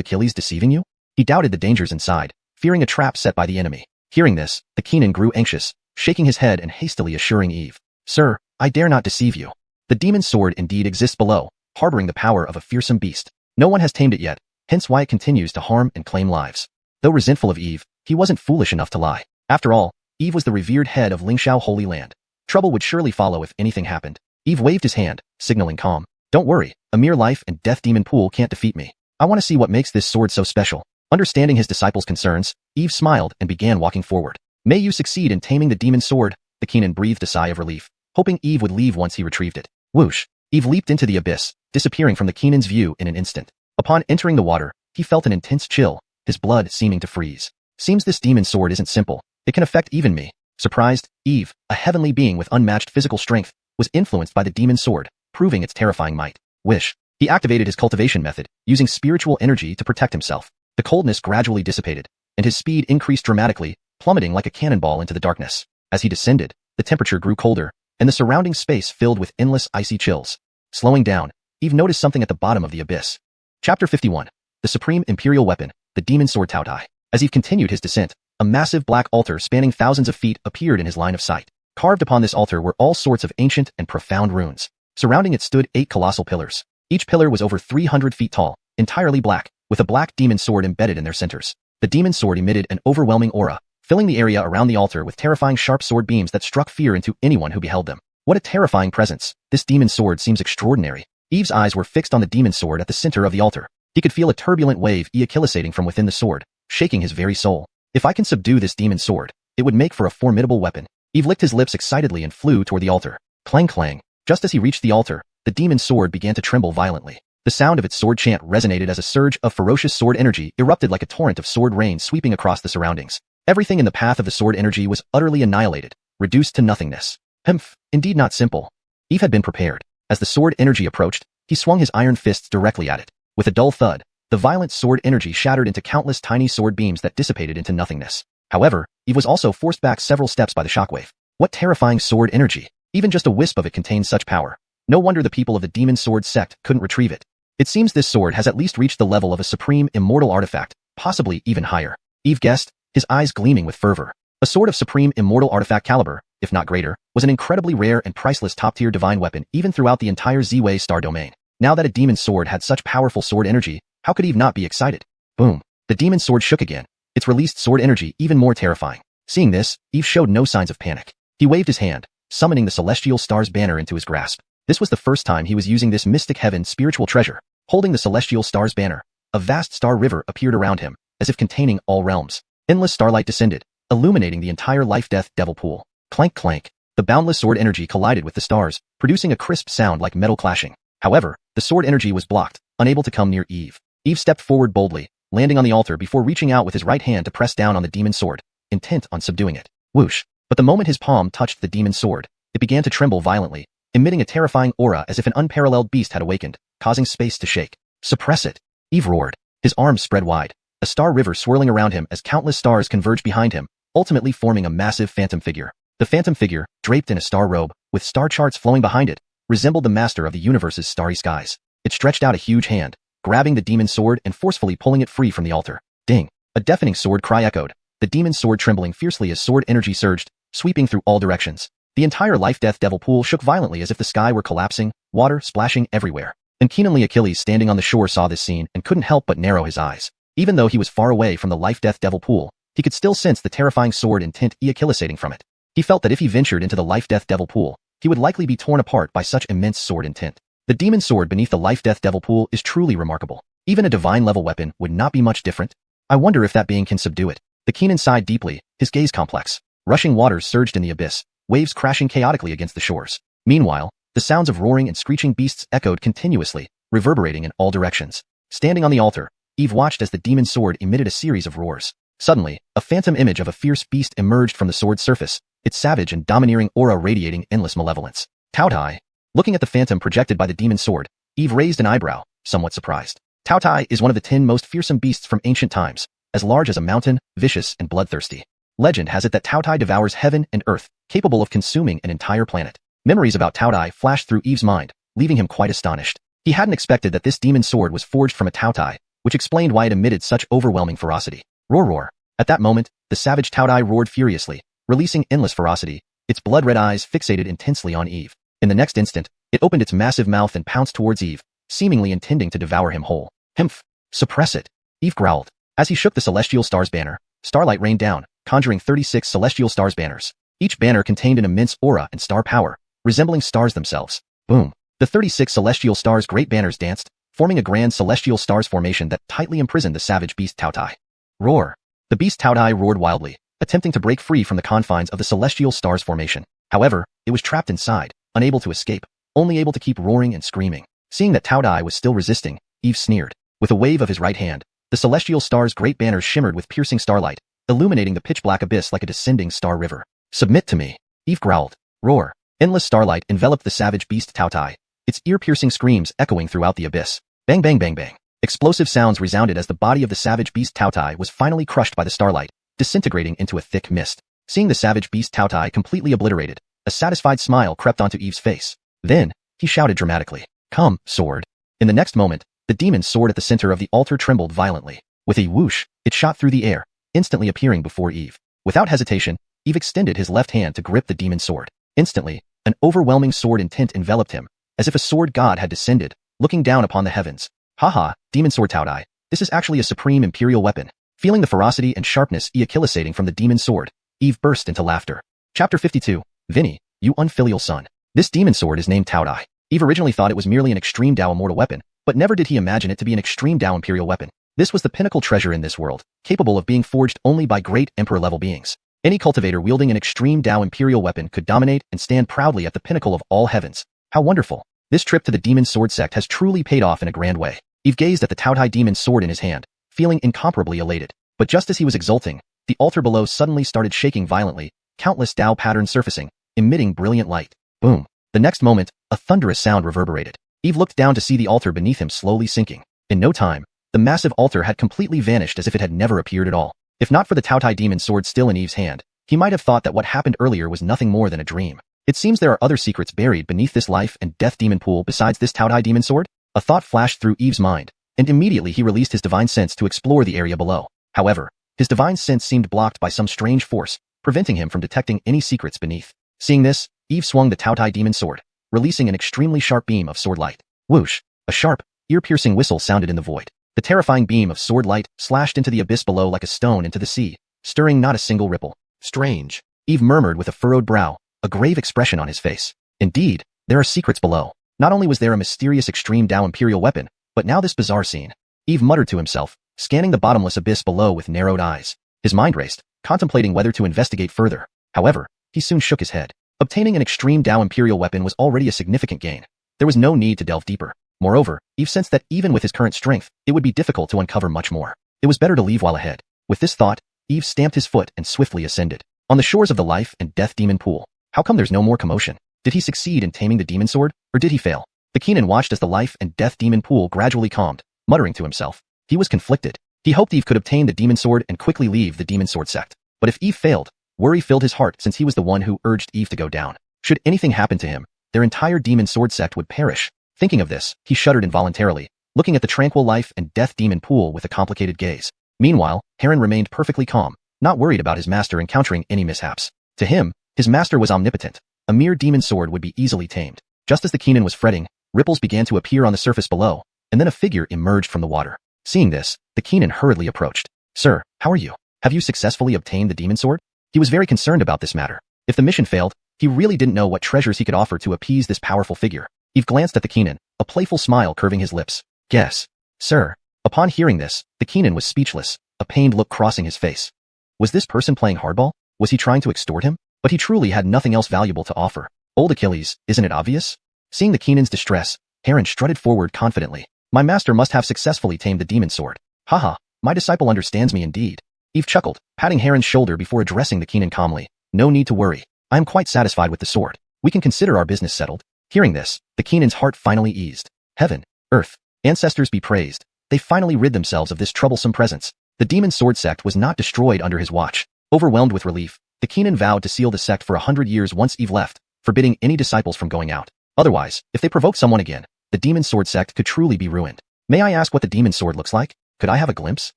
Achilles deceiving you? He doubted the dangers inside, fearing a trap set by the enemy. Hearing this, the Keenan grew anxious, shaking his head and hastily assuring Eve, "Sir, I dare not deceive you. The demon sword indeed exists below, harboring the power of a fearsome beast. No one has tamed it yet, hence why it continues to harm and claim lives." Though resentful of Eve, he wasn't foolish enough to lie. After all, Eve was the revered head of Lingxiao Holy Land. Trouble would surely follow if anything happened. Eve waved his hand, signaling calm. "Don't worry, a mere life and death demon pool can't defeat me. I want to see what makes this sword so special." Understanding his disciple's concerns, Eve smiled and began walking forward. "May you succeed in taming the demon sword," the Keenan breathed a sigh of relief, hoping Eve would leave once he retrieved it. Whoosh! Eve leaped into the abyss, disappearing from the Keenan's view in an instant. Upon entering the water, he felt an intense chill, his blood seeming to freeze. Seems this demon sword isn't simple. It can affect even me. Surprised, Eve, a heavenly being with unmatched physical strength, was influenced by the demon sword, proving its terrifying might. Wish. He activated his cultivation method, using spiritual energy to protect himself. The coldness gradually dissipated, and his speed increased dramatically, plummeting like a cannonball into the darkness. As he descended, the temperature grew colder, and the surrounding space filled with endless icy chills. Slowing down, Eve noticed something at the bottom of the abyss. Chapter 51. The Supreme Imperial Weapon, the Demon Sword Taotai. As Eve continued his descent, a massive black altar spanning thousands of feet appeared in his line of sight. Carved upon this altar were all sorts of ancient and profound runes. Surrounding it stood 8 colossal pillars. Each pillar was over 300 feet tall, entirely black, with a black demon sword embedded in their centers. The demon sword emitted an overwhelming aura, filling the area around the altar with terrifying sharp sword beams that struck fear into anyone who beheld them. What a terrifying presence. This demon sword seems extraordinary. Eve's eyes were fixed on the demon sword at the center of the altar. He could feel a turbulent wave ejaculate from within the sword, shaking his very soul. If I can subdue this demon sword, it would make for a formidable weapon. Eve licked his lips excitedly and flew toward the altar. Clang clang. Just as he reached the altar, the demon sword began to tremble violently. The sound of its sword chant resonated as a surge of ferocious sword energy erupted like a torrent of sword rain sweeping across the surroundings. Everything in the path of the sword energy was utterly annihilated, reduced to nothingness. Humph, indeed not simple. Eve had been prepared. As the sword energy approached, he swung his iron fists directly at it. With a dull thud, the violent sword energy shattered into countless tiny sword beams that dissipated into nothingness. However, Eve was also forced back several steps by the shockwave. What terrifying sword energy! Even just a wisp of it contained such power. No wonder the people of the Demon Sword sect couldn't retrieve it. It seems this sword has at least reached the level of a supreme immortal artifact, possibly even higher. Eve guessed, his eyes gleaming with fervor. A sword of supreme immortal artifact caliber, if not greater, was an incredibly rare and priceless top-tier divine weapon even throughout the entire Z-Way star domain. Now that a demon sword had such powerful sword energy, how could Eve not be excited? Boom. The demon sword shook again, its released sword energy even more terrifying. Seeing this, Eve showed no signs of panic. He waved his hand, summoning the celestial star's banner into his grasp. This was the first time he was using this mystic heaven spiritual treasure. Holding the celestial star's banner, a vast star river appeared around him, as if containing all realms. Endless starlight descended, illuminating the entire life-death devil pool. Clank clank. The boundless sword energy collided with the stars, producing a crisp sound like metal clashing. However, the sword energy was blocked, unable to come near Eve. Eve stepped forward boldly, landing on the altar before reaching out with his right hand to press down on the demon sword, intent on subduing it. Whoosh. But the moment his palm touched the demon sword, it began to tremble violently, emitting a terrifying aura as if an unparalleled beast had awakened, causing space to shake. Suppress it. Eve roared. His arms spread wide, a star river swirling around him as countless stars converged behind him, ultimately forming a massive phantom figure. The phantom figure, draped in a star robe, with star charts flowing behind it, resembled the master of the universe's starry skies. It stretched out a huge hand, grabbing the demon sword and forcefully pulling it free from the altar. Ding! A deafening sword cry echoed, the demon sword trembling fiercely as sword energy surged, sweeping through all directions. The entire life-death devil pool shook violently as if the sky were collapsing, water splashing everywhere. And keenly Achilles standing on the shore saw this scene and couldn't help but narrow his eyes. Even though he was far away from the life-death devil pool, he could still sense the terrifying sword intent ejaculating from it. He felt that if he ventured into the life-death devil pool, he would likely be torn apart by such immense sword intent. The demon sword beneath the life-death devil pool is truly remarkable. Even a divine-level weapon would not be much different. I wonder if that being can subdue it. The Keenan sighed deeply, his gaze complex. Rushing waters surged in the abyss, waves crashing chaotically against the shores. Meanwhile, the sounds of roaring and screeching beasts echoed continuously, reverberating in all directions. Standing on the altar, Eve watched as the demon sword emitted a series of roars. Suddenly, a phantom image of a fierce beast emerged from the sword's surface, its savage and domineering aura radiating endless malevolence. Taotai. Looking at the phantom projected by the demon sword, Eve raised an eyebrow, somewhat surprised. Taotai is one of the 10 most fearsome beasts from ancient times, as large as a mountain, vicious and bloodthirsty. Legend has it that Taotai devours heaven and earth, capable of consuming an entire planet. Memories about Taotai flashed through Eve's mind, leaving him quite astonished. He hadn't expected that this demon sword was forged from a Taotai, which explained why it emitted such overwhelming ferocity. Roar roar. At that moment, the savage Taodai roared furiously, releasing endless ferocity, its blood-red eyes fixated intensely on Eve. In the next instant, it opened its massive mouth and pounced towards Eve, seemingly intending to devour him whole. Himph! Suppress it! Eve growled. As he shook the Celestial Stars banner, starlight rained down, conjuring 36 Celestial Stars banners. Each banner contained an immense aura and star power, resembling stars themselves. Boom! The 36 Celestial Stars' great banners danced, forming a grand Celestial Stars formation that tightly imprisoned the savage beast Taodai. Roar! The beast Taodai roared wildly, attempting to break free from the confines of the Celestial Stars formation. However, it was trapped inside, unable to escape, only able to keep roaring and screaming. Seeing that Taodai was still resisting, Eve sneered. With a wave of his right hand, the Celestial Stars' great banners shimmered with piercing starlight, illuminating the pitch-black abyss like a descending star river. Submit to me, Eve growled. Roar. Endless starlight enveloped the savage beast Taodai, its ear-piercing screams echoing throughout the abyss. Bang bang bang bang. Explosive sounds resounded as the body of the savage beast Taodai was finally crushed by the starlight, disintegrating into a thick mist. Seeing the savage beast Taodai completely obliterated, a satisfied smile crept onto Eve's face. Then, he shouted dramatically, "Come, sword." In the next moment, the demon's sword at the center of the altar trembled violently. With a whoosh, it shot through the air, instantly appearing before Eve. Without hesitation, Eve extended his left hand to grip the demon's sword. Instantly, an overwhelming sword intent enveloped him, as if a sword god had descended, looking down upon the heavens. Haha, demon sword Taodai, this is actually a supreme imperial weapon. Feeling the ferocity and sharpness ejaculating from the demon sword, Eve burst into laughter. Chapter 52. Vinny, you unfilial son. This demon sword is named Taodai. Eve originally thought it was merely an extreme Dao immortal weapon, but never did he imagine it to be an extreme Dao imperial weapon. This was the pinnacle treasure in this world, capable of being forged only by great emperor-level beings. Any cultivator wielding an extreme Dao imperial weapon could dominate and stand proudly at the pinnacle of all heavens. How wonderful. This trip to the demon sword sect has truly paid off in a grand way. Eve gazed at the Taodai demon sword in his hand, feeling incomparably elated. But just as he was exulting, the altar below suddenly started shaking violently, countless Dao patterns surfacing, emitting brilliant light. Boom. The next moment, a thunderous sound reverberated. Eve looked down to see the altar beneath him slowly sinking. In no time, the massive altar had completely vanished as if it had never appeared at all. If not for the Taodai demon sword still in Eve's hand, he might have thought that what happened earlier was nothing more than a dream. It seems there are other secrets buried beneath this life and death demon pool besides this Taodai demon sword. A thought flashed through Eve's mind, and immediately he released his divine sense to explore the area below. However, his divine sense seemed blocked by some strange force, preventing him from detecting any secrets beneath. Seeing this, Eve swung the Taodai demon sword, releasing an extremely sharp beam of sword light. Whoosh! A sharp, ear-piercing whistle sounded in the void. The terrifying beam of sword light slashed into the abyss below like a stone into the sea, stirring not a single ripple. Strange. Eve murmured with a furrowed brow, a grave expression on his face. Indeed, there are secrets below. Not only was there a mysterious extreme Dao imperial weapon, but now this bizarre scene. Eve muttered to himself, scanning the bottomless abyss below with narrowed eyes. His mind raced, contemplating whether to investigate further. However, he soon shook his head. Obtaining an extreme Dao imperial weapon was already a significant gain. There was no need to delve deeper. Moreover, Eve sensed that even with his current strength, it would be difficult to uncover much more. It was better to leave while ahead. With this thought, Eve stamped his foot and swiftly ascended. On the shores of the life and death demon pool, how come there's no more commotion? Did he succeed in taming the demon sword, or did he fail? The Keenan watched as the life and death demon pool gradually calmed, muttering to himself. He was conflicted. He hoped Eve could obtain the demon sword and quickly leave the demon sword sect. But if Eve failed, worry filled his heart since he was the one who urged Eve to go down. Should anything happen to him, their entire demon sword sect would perish. Thinking of this, he shuddered involuntarily, looking at the tranquil life and death demon pool with a complicated gaze. Meanwhile, Heron remained perfectly calm, not worried about his master encountering any mishaps. To him, his master was omnipotent. A mere demon sword would be easily tamed. Just as the Keenan was fretting, ripples began to appear on the surface below, and then a figure emerged from the water. Seeing this, the Keenan hurriedly approached. "Sir, how are you? Have you successfully obtained the demon sword?" He was very concerned about this matter. If the mission failed, he really didn't know what treasures he could offer to appease this powerful figure. Eve glanced at the Keenan, a playful smile curving his lips. "Guess." "Sir." Upon hearing this, the Keenan was speechless, a pained look crossing his face. Was this person playing hardball? Was he trying to extort him? But he truly had nothing else valuable to offer. Old Achilles, isn't it obvious? Seeing the Keenan's distress, Heron strutted forward confidently. "My master must have successfully tamed the demon sword. Haha, my disciple understands me indeed." Eve chuckled, patting Heron's shoulder before addressing the Keenan calmly. "No need to worry. I am quite satisfied with the sword. We can consider our business settled." Hearing this, the Keenan's heart finally eased. Heaven, earth, ancestors be praised. They finally rid themselves of this troublesome presence. The demon sword sect was not destroyed under his watch. Overwhelmed with relief, the Keenan vowed to seal the sect for 100 years once Eve left, forbidding any disciples from going out. Otherwise, if they provoke someone again, the demon sword sect could truly be ruined. "May I ask what the demon sword looks like?" Could I have a glimpse?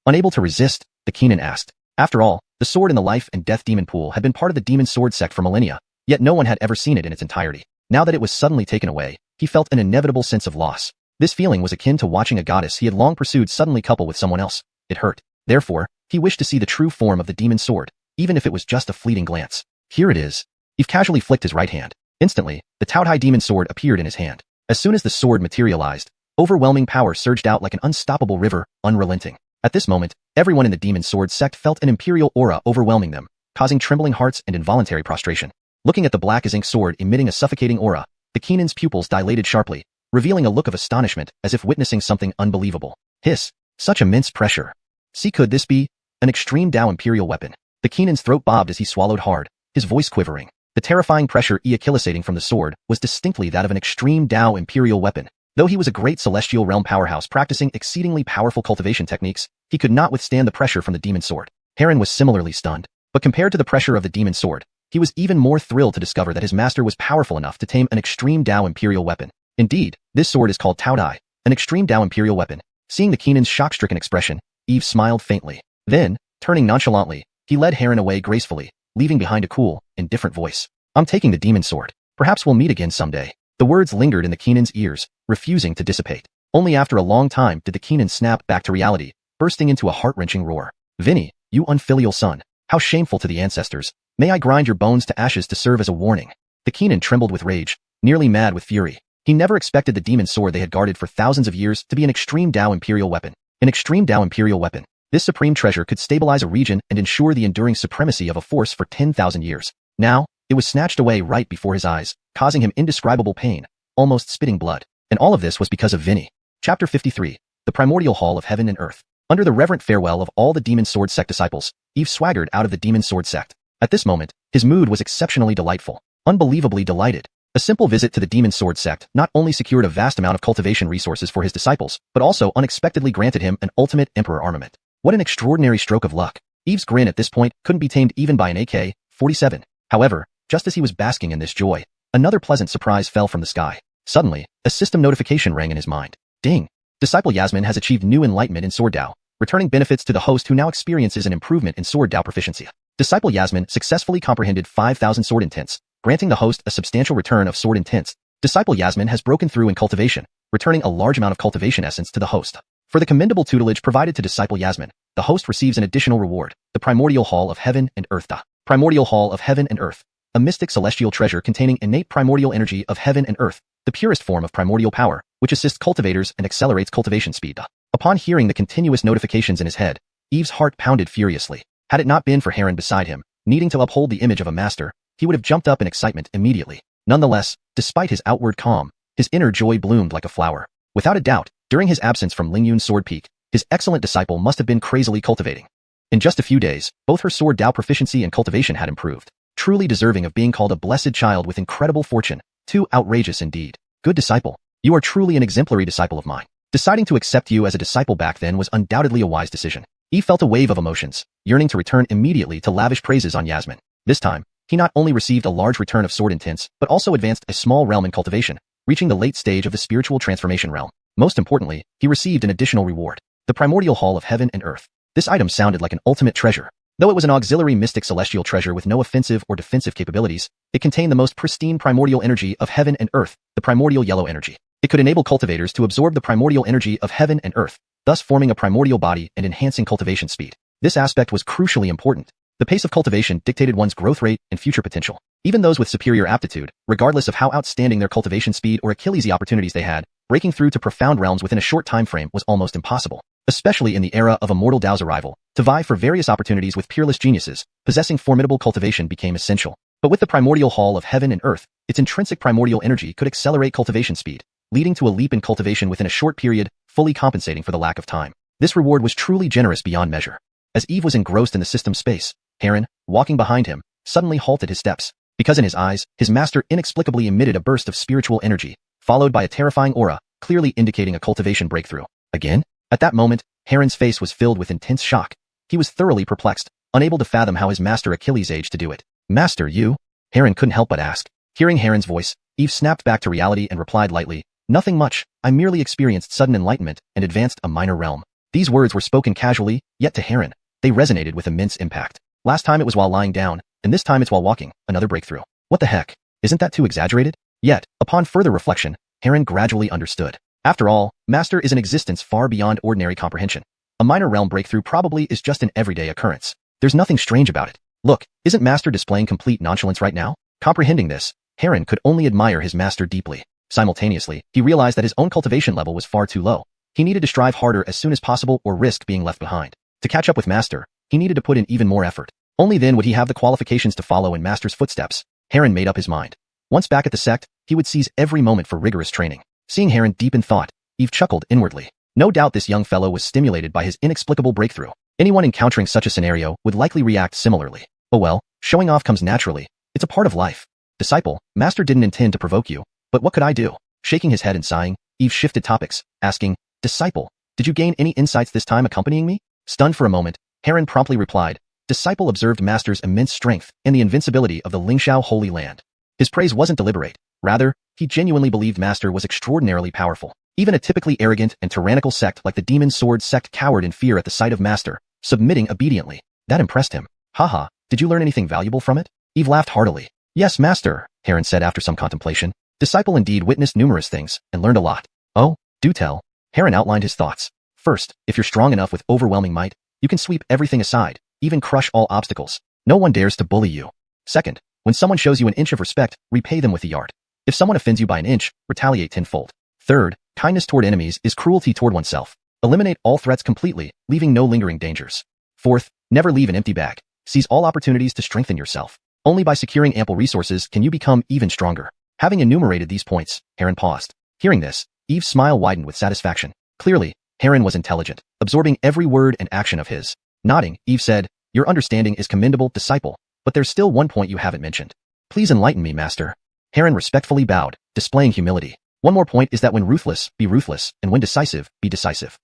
Unable to resist, the Keenan asked. After all, the sword in the life and death demon pool had been part of the demon sword sect for millennia, yet no one had ever seen it in its entirety. Now that it was suddenly taken away, he felt an inevitable sense of loss. This feeling was akin to watching a goddess he had long pursued suddenly couple with someone else. It hurt. Therefore, he wished to see the true form of the demon sword, even if it was just a fleeting glance. Here it is. Eve casually flicked his right hand. Instantly, the Taotai demon sword appeared in his hand. As soon as the sword materialized, overwhelming power surged out like an unstoppable river, unrelenting. At this moment, everyone in the demon sword sect felt an imperial aura overwhelming them, causing trembling hearts and involuntary prostration. Looking at the black as ink sword emitting a suffocating aura, the Keenan's pupils dilated sharply, revealing a look of astonishment as if witnessing something unbelievable. Hiss. Such immense pressure. See, could this be an extreme Dao imperial weapon? The Keenan's throat bobbed as he swallowed hard, his voice quivering. The terrifying pressure ejaculating from the sword was distinctly that of an extreme Dao imperial weapon. Though he was a great celestial realm powerhouse practicing exceedingly powerful cultivation techniques, he could not withstand the pressure from the demon sword. Heron was similarly stunned. But compared to the pressure of the demon sword, he was even more thrilled to discover that his master was powerful enough to tame an extreme Dao imperial weapon. Indeed, this sword is called Taodai, an extreme Dao imperial weapon. Seeing the Keenan's shock-stricken expression, Eve smiled faintly. Then, turning nonchalantly, he led Heron away gracefully, leaving behind a cool, indifferent voice. I'm taking the demon sword. Perhaps we'll meet again someday. The words lingered in the Keenan's ears, refusing to dissipate. Only after a long time did the Keenan snap back to reality, bursting into a heart-wrenching roar. Vinny, you unfilial son. How shameful to the ancestors. May I grind your bones to ashes to serve as a warning. The Keenan trembled with rage, nearly mad with fury. He never expected the demon sword they had guarded for thousands of years to be an extreme Dao imperial weapon. An extreme Dao imperial weapon. This supreme treasure could stabilize a region and ensure the enduring supremacy of a force for 10,000 years. Now, it was snatched away right before his eyes, causing him indescribable pain, almost spitting blood. And all of this was because of Vinny. Chapter 53. The Primordial Hall of Heaven and Earth. Under the reverent farewell of all the Demon Sword Sect disciples, Eve swaggered out of the Demon Sword Sect. At this moment, his mood was exceptionally delightful, unbelievably delighted. A simple visit to the Demon Sword Sect not only secured a vast amount of cultivation resources for his disciples, but also unexpectedly granted him an ultimate Emperor armament. What an extraordinary stroke of luck. Eve's grin at this point couldn't be tamed even by an AK-47. However, just as he was basking in this joy, another pleasant surprise fell from the sky. Suddenly, a system notification rang in his mind. Ding! Disciple Yasmin has achieved new enlightenment in Sword Dao, returning benefits to the host who now experiences an improvement in Sword Dao proficiency. Disciple Yasmin successfully comprehended 5,000 sword intents, granting the host a substantial return of sword intents. Disciple Yasmin has broken through in cultivation, returning a large amount of cultivation essence to the host. For the commendable tutelage provided to Disciple Yasmin, the host receives an additional reward, the Primordial Hall of Heaven and Earth. The Primordial Hall of Heaven and Earth, a mystic celestial treasure containing innate primordial energy of heaven and earth, the purest form of primordial power, which assists cultivators and accelerates cultivation speed. Upon hearing the continuous notifications in his head, Eve's heart pounded furiously. Had it not been for Heron beside him, needing to uphold the image of a master, he would have jumped up in excitement immediately. Nonetheless, despite his outward calm, his inner joy bloomed like a flower. Without a doubt, during his absence from Lingyun's Sword Peak, his excellent disciple must have been crazily cultivating. In just a few days, both her Sword Dao proficiency and cultivation had improved, truly deserving of being called a blessed child with incredible fortune. Too outrageous indeed. Good disciple. You are truly an exemplary disciple of mine. Deciding to accept you as a disciple back then was undoubtedly a wise decision. Eve felt a wave of emotions, yearning to return immediately to lavish praises on Yasmin. This time, he not only received a large return of sword intents, but also advanced a small realm in cultivation, reaching the late stage of the spiritual transformation realm. Most importantly, he received an additional reward, the Primordial Hall of Heaven and Earth. This item sounded like an ultimate treasure. Though it was an auxiliary mystic celestial treasure with no offensive or defensive capabilities, it contained the most pristine primordial energy of heaven and earth, the primordial yellow energy. It could enable cultivators to absorb the primordial energy of heaven and earth, thus forming a primordial body and enhancing cultivation speed. This aspect was crucially important. The pace of cultivation dictated one's growth rate and future potential. Even those with superior aptitude, regardless of how outstanding their cultivation speed or Achillesy opportunities they had, breaking through to profound realms within a short time frame was almost impossible. Especially in the era of Immortal Dao's arrival, to vie for various opportunities with peerless geniuses, possessing formidable cultivation became essential. But with the Primordial Hall of Heaven and Earth, its intrinsic primordial energy could accelerate cultivation speed, leading to a leap in cultivation within a short period, fully compensating for the lack of time. This reward was truly generous beyond measure. As Eve was engrossed in the system space, Heron, walking behind him, suddenly halted his steps, because in his eyes, his master inexplicably emitted a burst of spiritual energy, followed by a terrifying aura, clearly indicating a cultivation breakthrough. Again? At that moment, Heron's face was filled with intense shock. He was thoroughly perplexed, unable to fathom how his master Achilles aged to do it. Master, you? Heron couldn't help but ask. Hearing Heron's voice, Eve snapped back to reality and replied lightly, nothing much, I merely experienced sudden enlightenment and advanced a minor realm. These words were spoken casually, yet to Heron, they resonated with immense impact. Last time it was while lying down, and this time it's while walking, another breakthrough. What the heck? Isn't that too exaggerated? Yet, upon further reflection, Heron gradually understood. After all, Master is an existence far beyond ordinary comprehension. A minor realm breakthrough probably is just an everyday occurrence. There's nothing strange about it. Look, isn't Master displaying complete nonchalance right now? Comprehending this, Heron could only admire his Master deeply. Simultaneously, he realized that his own cultivation level was far too low. He needed to strive harder as soon as possible or risk being left behind. To catch up with Master, he needed to put in even more effort. Only then would he have the qualifications to follow in Master's footsteps. Heron made up his mind. Once back at the sect, he would seize every moment for rigorous training. Seeing Heron deep in thought, Eve chuckled inwardly. No doubt this young fellow was stimulated by his inexplicable breakthrough. Anyone encountering such a scenario would likely react similarly. Oh well, showing off comes naturally. It's a part of life. Disciple, Master didn't intend to provoke you, but what could I do? Shaking his head and sighing, Eve shifted topics, asking, Disciple, did you gain any insights this time accompanying me? Stunned for a moment, Heron promptly replied, Disciple observed Master's immense strength and the invincibility of the Lingxiao Holy Land. His praise wasn't deliberate. Rather, he genuinely believed Master was extraordinarily powerful. Even a typically arrogant and tyrannical sect like the Demon Sword sect cowered in fear at the sight of Master, submitting obediently. That impressed him. Haha, did you learn anything valuable from it? Eve laughed heartily. Yes, Master, Heron said after some contemplation. Disciple indeed witnessed numerous things and learned a lot. Oh, do tell. Heron outlined his thoughts. First, if you're strong enough with overwhelming might, you can sweep everything aside, even crush all obstacles. No one dares to bully you. Second, when someone shows you an inch of respect, repay them with a yard. If someone offends you by an inch, retaliate tenfold. Third, kindness toward enemies is cruelty toward oneself. Eliminate all threats completely, leaving no lingering dangers. Fourth, never leave an empty bag. Seize all opportunities to strengthen yourself. Only by securing ample resources can you become even stronger. Having enumerated these points, Heron paused. Hearing this, Eve's smile widened with satisfaction. Clearly, Heron was intelligent, absorbing every word and action of his. Nodding, Eve said, Your understanding is commendable, disciple, but there's still one point you haven't mentioned. Please enlighten me, Master. Heron respectfully bowed, displaying humility. One more point is that when ruthless, be ruthless, and when decisive, be decisive.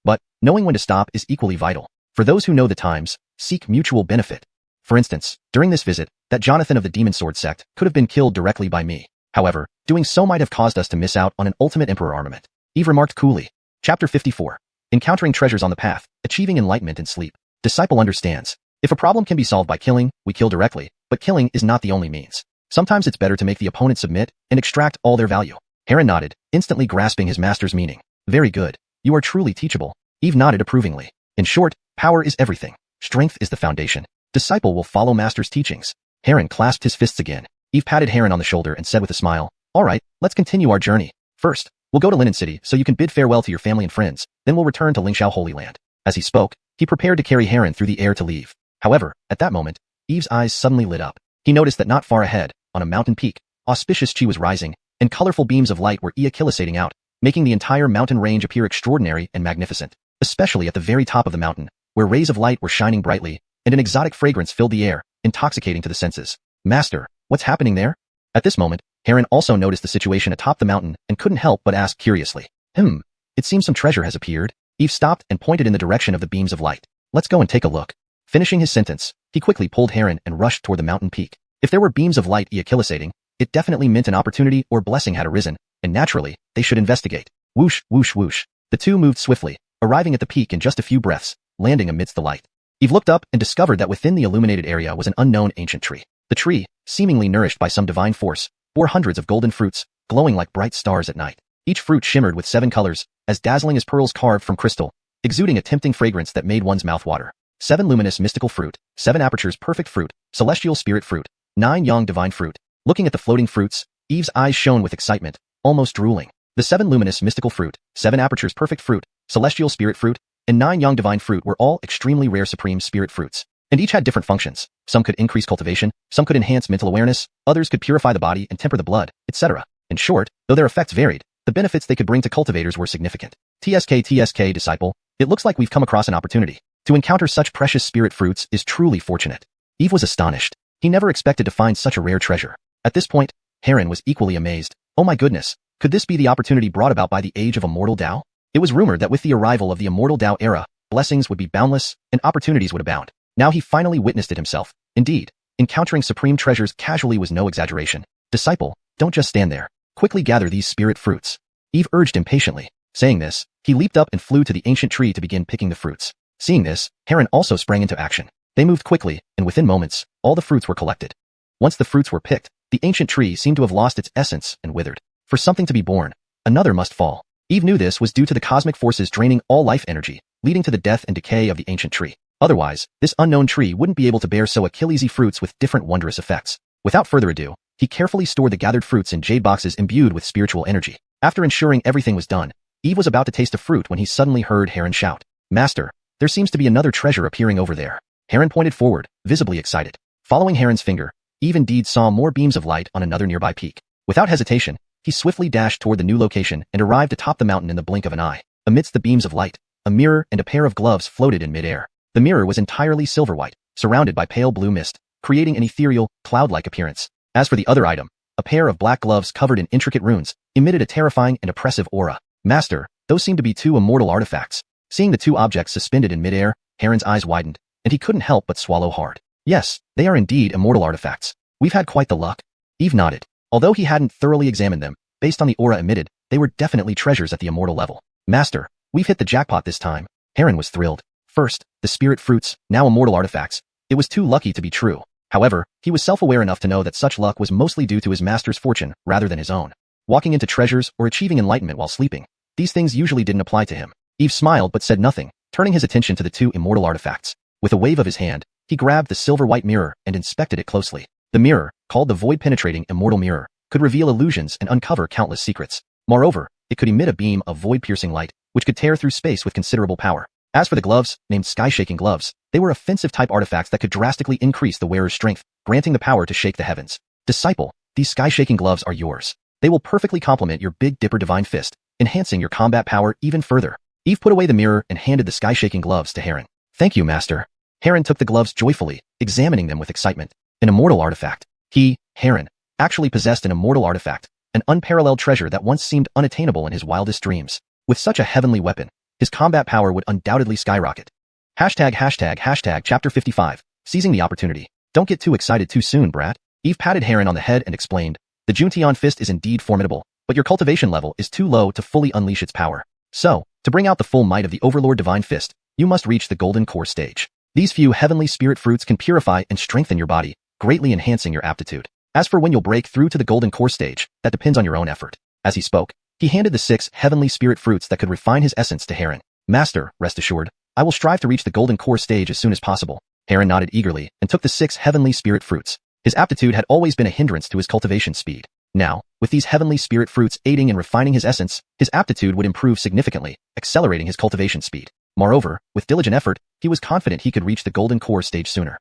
But, knowing when to stop is equally vital. For those who know the times, seek mutual benefit. For instance, during this visit, that Jonathan of the Demon Sword sect could have been killed directly by me. However, doing so might have caused us to miss out on an ultimate Emperor armament. Eve remarked coolly. Chapter 54. Encountering treasures on the path, achieving enlightenment in sleep. Disciple understands. If a problem can be solved by killing, we kill directly, but killing is not the only means. Sometimes it's better to make the opponent submit and extract all their value. Heron nodded, instantly grasping his master's meaning. Very good. You are truly teachable. Eve nodded approvingly. In short, power is everything. Strength is the foundation. Disciple will follow master's teachings. Heron clasped his fists again. Eve patted Heron on the shoulder and said with a smile, All right, let's continue our journey. First, we'll go to Linen City so you can bid farewell to your family and friends, then we'll return to Lingxiao Holy Land. As he spoke, he prepared to carry Heron through the air to leave. However, at that moment, Eve's eyes suddenly lit up. He noticed that not far ahead, on a mountain peak, auspicious chi was rising, and colorful beams of light were equilisating out, making the entire mountain range appear extraordinary and magnificent, especially at the very top of the mountain, where rays of light were shining brightly, and an exotic fragrance filled the air, intoxicating to the senses. Master, what's happening there? At this moment, Heron also noticed the situation atop the mountain and couldn't help but ask curiously. It seems some treasure has appeared. Eve stopped and pointed in the direction of the beams of light. Let's go and take a look. Finishing his sentence, he quickly pulled Heron and rushed toward the mountain peak. If there were beams of light equilisating, it definitely meant an opportunity or blessing had arisen, and naturally, they should investigate. Whoosh, whoosh, whoosh. The two moved swiftly, arriving at the peak in just a few breaths, landing amidst the light. Eve looked up and discovered that within the illuminated area was an unknown ancient tree. The tree, seemingly nourished by some divine force, bore hundreds of golden fruits, glowing like bright stars at night. Each fruit shimmered with 7 colors, as dazzling as pearls carved from crystal, exuding a tempting fragrance that made one's mouth water. 7 luminous mystical fruit, 7 apertures perfect fruit, celestial spirit fruit, 9 yang divine fruit. Looking at the floating fruits, Eve's eyes shone with excitement, almost drooling. The 7 luminous mystical fruit, 7 apertures perfect fruit, celestial spirit fruit, and 9 yang divine fruit were all extremely rare supreme spirit fruits, and each had different functions. Some could increase cultivation, some could enhance mental awareness, others could purify the body and temper the blood, etc. In short, though their effects varied, the benefits they could bring to cultivators were significant. TSK disciple, it looks like we've come across an opportunity. To encounter such precious spirit fruits is truly fortunate. Eve was astonished. He never expected to find such a rare treasure. At this point, Heron was equally amazed. Oh my goodness, could this be the opportunity brought about by the age of Immortal Dao? It was rumored that with the arrival of the Immortal Dao era, blessings would be boundless and opportunities would abound. Now he finally witnessed it himself. Indeed, encountering supreme treasures casually was no exaggeration. Disciple, don't just stand there. Quickly gather these spirit fruits. Eve urged impatiently. Saying this, he leaped up and flew to the ancient tree to begin picking the fruits. Seeing this, Heron also sprang into action. They moved quickly, and within moments, all the fruits were collected. Once the fruits were picked, the ancient tree seemed to have lost its essence and withered. For something to be born, another must fall. Eve knew this was due to the cosmic forces draining all life energy, leading to the death and decay of the ancient tree. Otherwise, this unknown tree wouldn't be able to bear so Achillesy fruits with different wondrous effects. Without further ado, he carefully stored the gathered fruits in jade boxes imbued with spiritual energy. After ensuring everything was done, Eve was about to taste a fruit when he suddenly heard Heron shout, "Master, there seems to be another treasure appearing over there." Heron pointed forward, visibly excited. Following Heron's finger, Eve indeed saw more beams of light on another nearby peak. Without hesitation, he swiftly dashed toward the new location and arrived atop the mountain in the blink of an eye. Amidst the beams of light, a mirror and a pair of gloves floated in midair. The mirror was entirely silver-white, surrounded by pale blue mist, creating an ethereal, cloud-like appearance. As for the other item, a pair of black gloves covered in intricate runes, emitted a terrifying and oppressive aura. "Master, those seem to be two immortal artifacts." Seeing the two objects suspended in midair, Heron's eyes widened, and he couldn't help but swallow hard. "Yes, they are indeed immortal artifacts. We've had quite the luck." Eve nodded. Although he hadn't thoroughly examined them, based on the aura emitted, they were definitely treasures at the immortal level. "Master, we've hit the jackpot this time." Heron was thrilled. First, the spirit fruits, now immortal artifacts. It was too lucky to be true. However, he was self-aware enough to know that such luck was mostly due to his master's fortune rather than his own. Walking into treasures or achieving enlightenment while sleeping, these things usually didn't apply to him. Eve smiled but said nothing, turning his attention to the two immortal artifacts. With a wave of his hand, he grabbed the silver-white mirror and inspected it closely. The mirror, called the void-penetrating immortal mirror, could reveal illusions and uncover countless secrets. Moreover, it could emit a beam of void-piercing light, which could tear through space with considerable power. As for the gloves, named Sky-Shaking gloves, they were offensive-type artifacts that could drastically increase the wearer's strength, granting the power to shake the heavens. "Disciple, these Sky-Shaking gloves are yours. They will perfectly complement your Big Dipper Divine Fist, enhancing your combat power even further." Eve put away the mirror and handed the Sky-Shaking gloves to Heron. "Thank you, Master." Heron took the gloves joyfully, examining them with excitement. An immortal artifact. He, Heron, actually possessed an immortal artifact, an unparalleled treasure that once seemed unattainable in his wildest dreams. With such a heavenly weapon, his combat power would undoubtedly skyrocket. Chapter 55, Seizing the Opportunity. "Don't get too excited too soon, brat." Eve patted Heron on the head and explained, "The Juntian fist is indeed formidable, but your cultivation level is too low to fully unleash its power. So, to bring out the full might of the Overlord Divine Fist, you must reach the Golden Core stage. These few heavenly spirit fruits can purify and strengthen your body, greatly enhancing your aptitude. As for when you'll break through to the Golden Core stage, that depends on your own effort." As he spoke, he handed the 6 heavenly spirit fruits that could refine his essence to Heron. "Master, rest assured, I will strive to reach the Golden Core stage as soon as possible." Heron nodded eagerly and took the 6 heavenly spirit fruits. His aptitude had always been a hindrance to his cultivation speed. Now, with these heavenly spirit fruits aiding and refining his essence, his aptitude would improve significantly, accelerating his cultivation speed. Moreover, with diligent effort, he was confident he could reach the Golden Core stage sooner.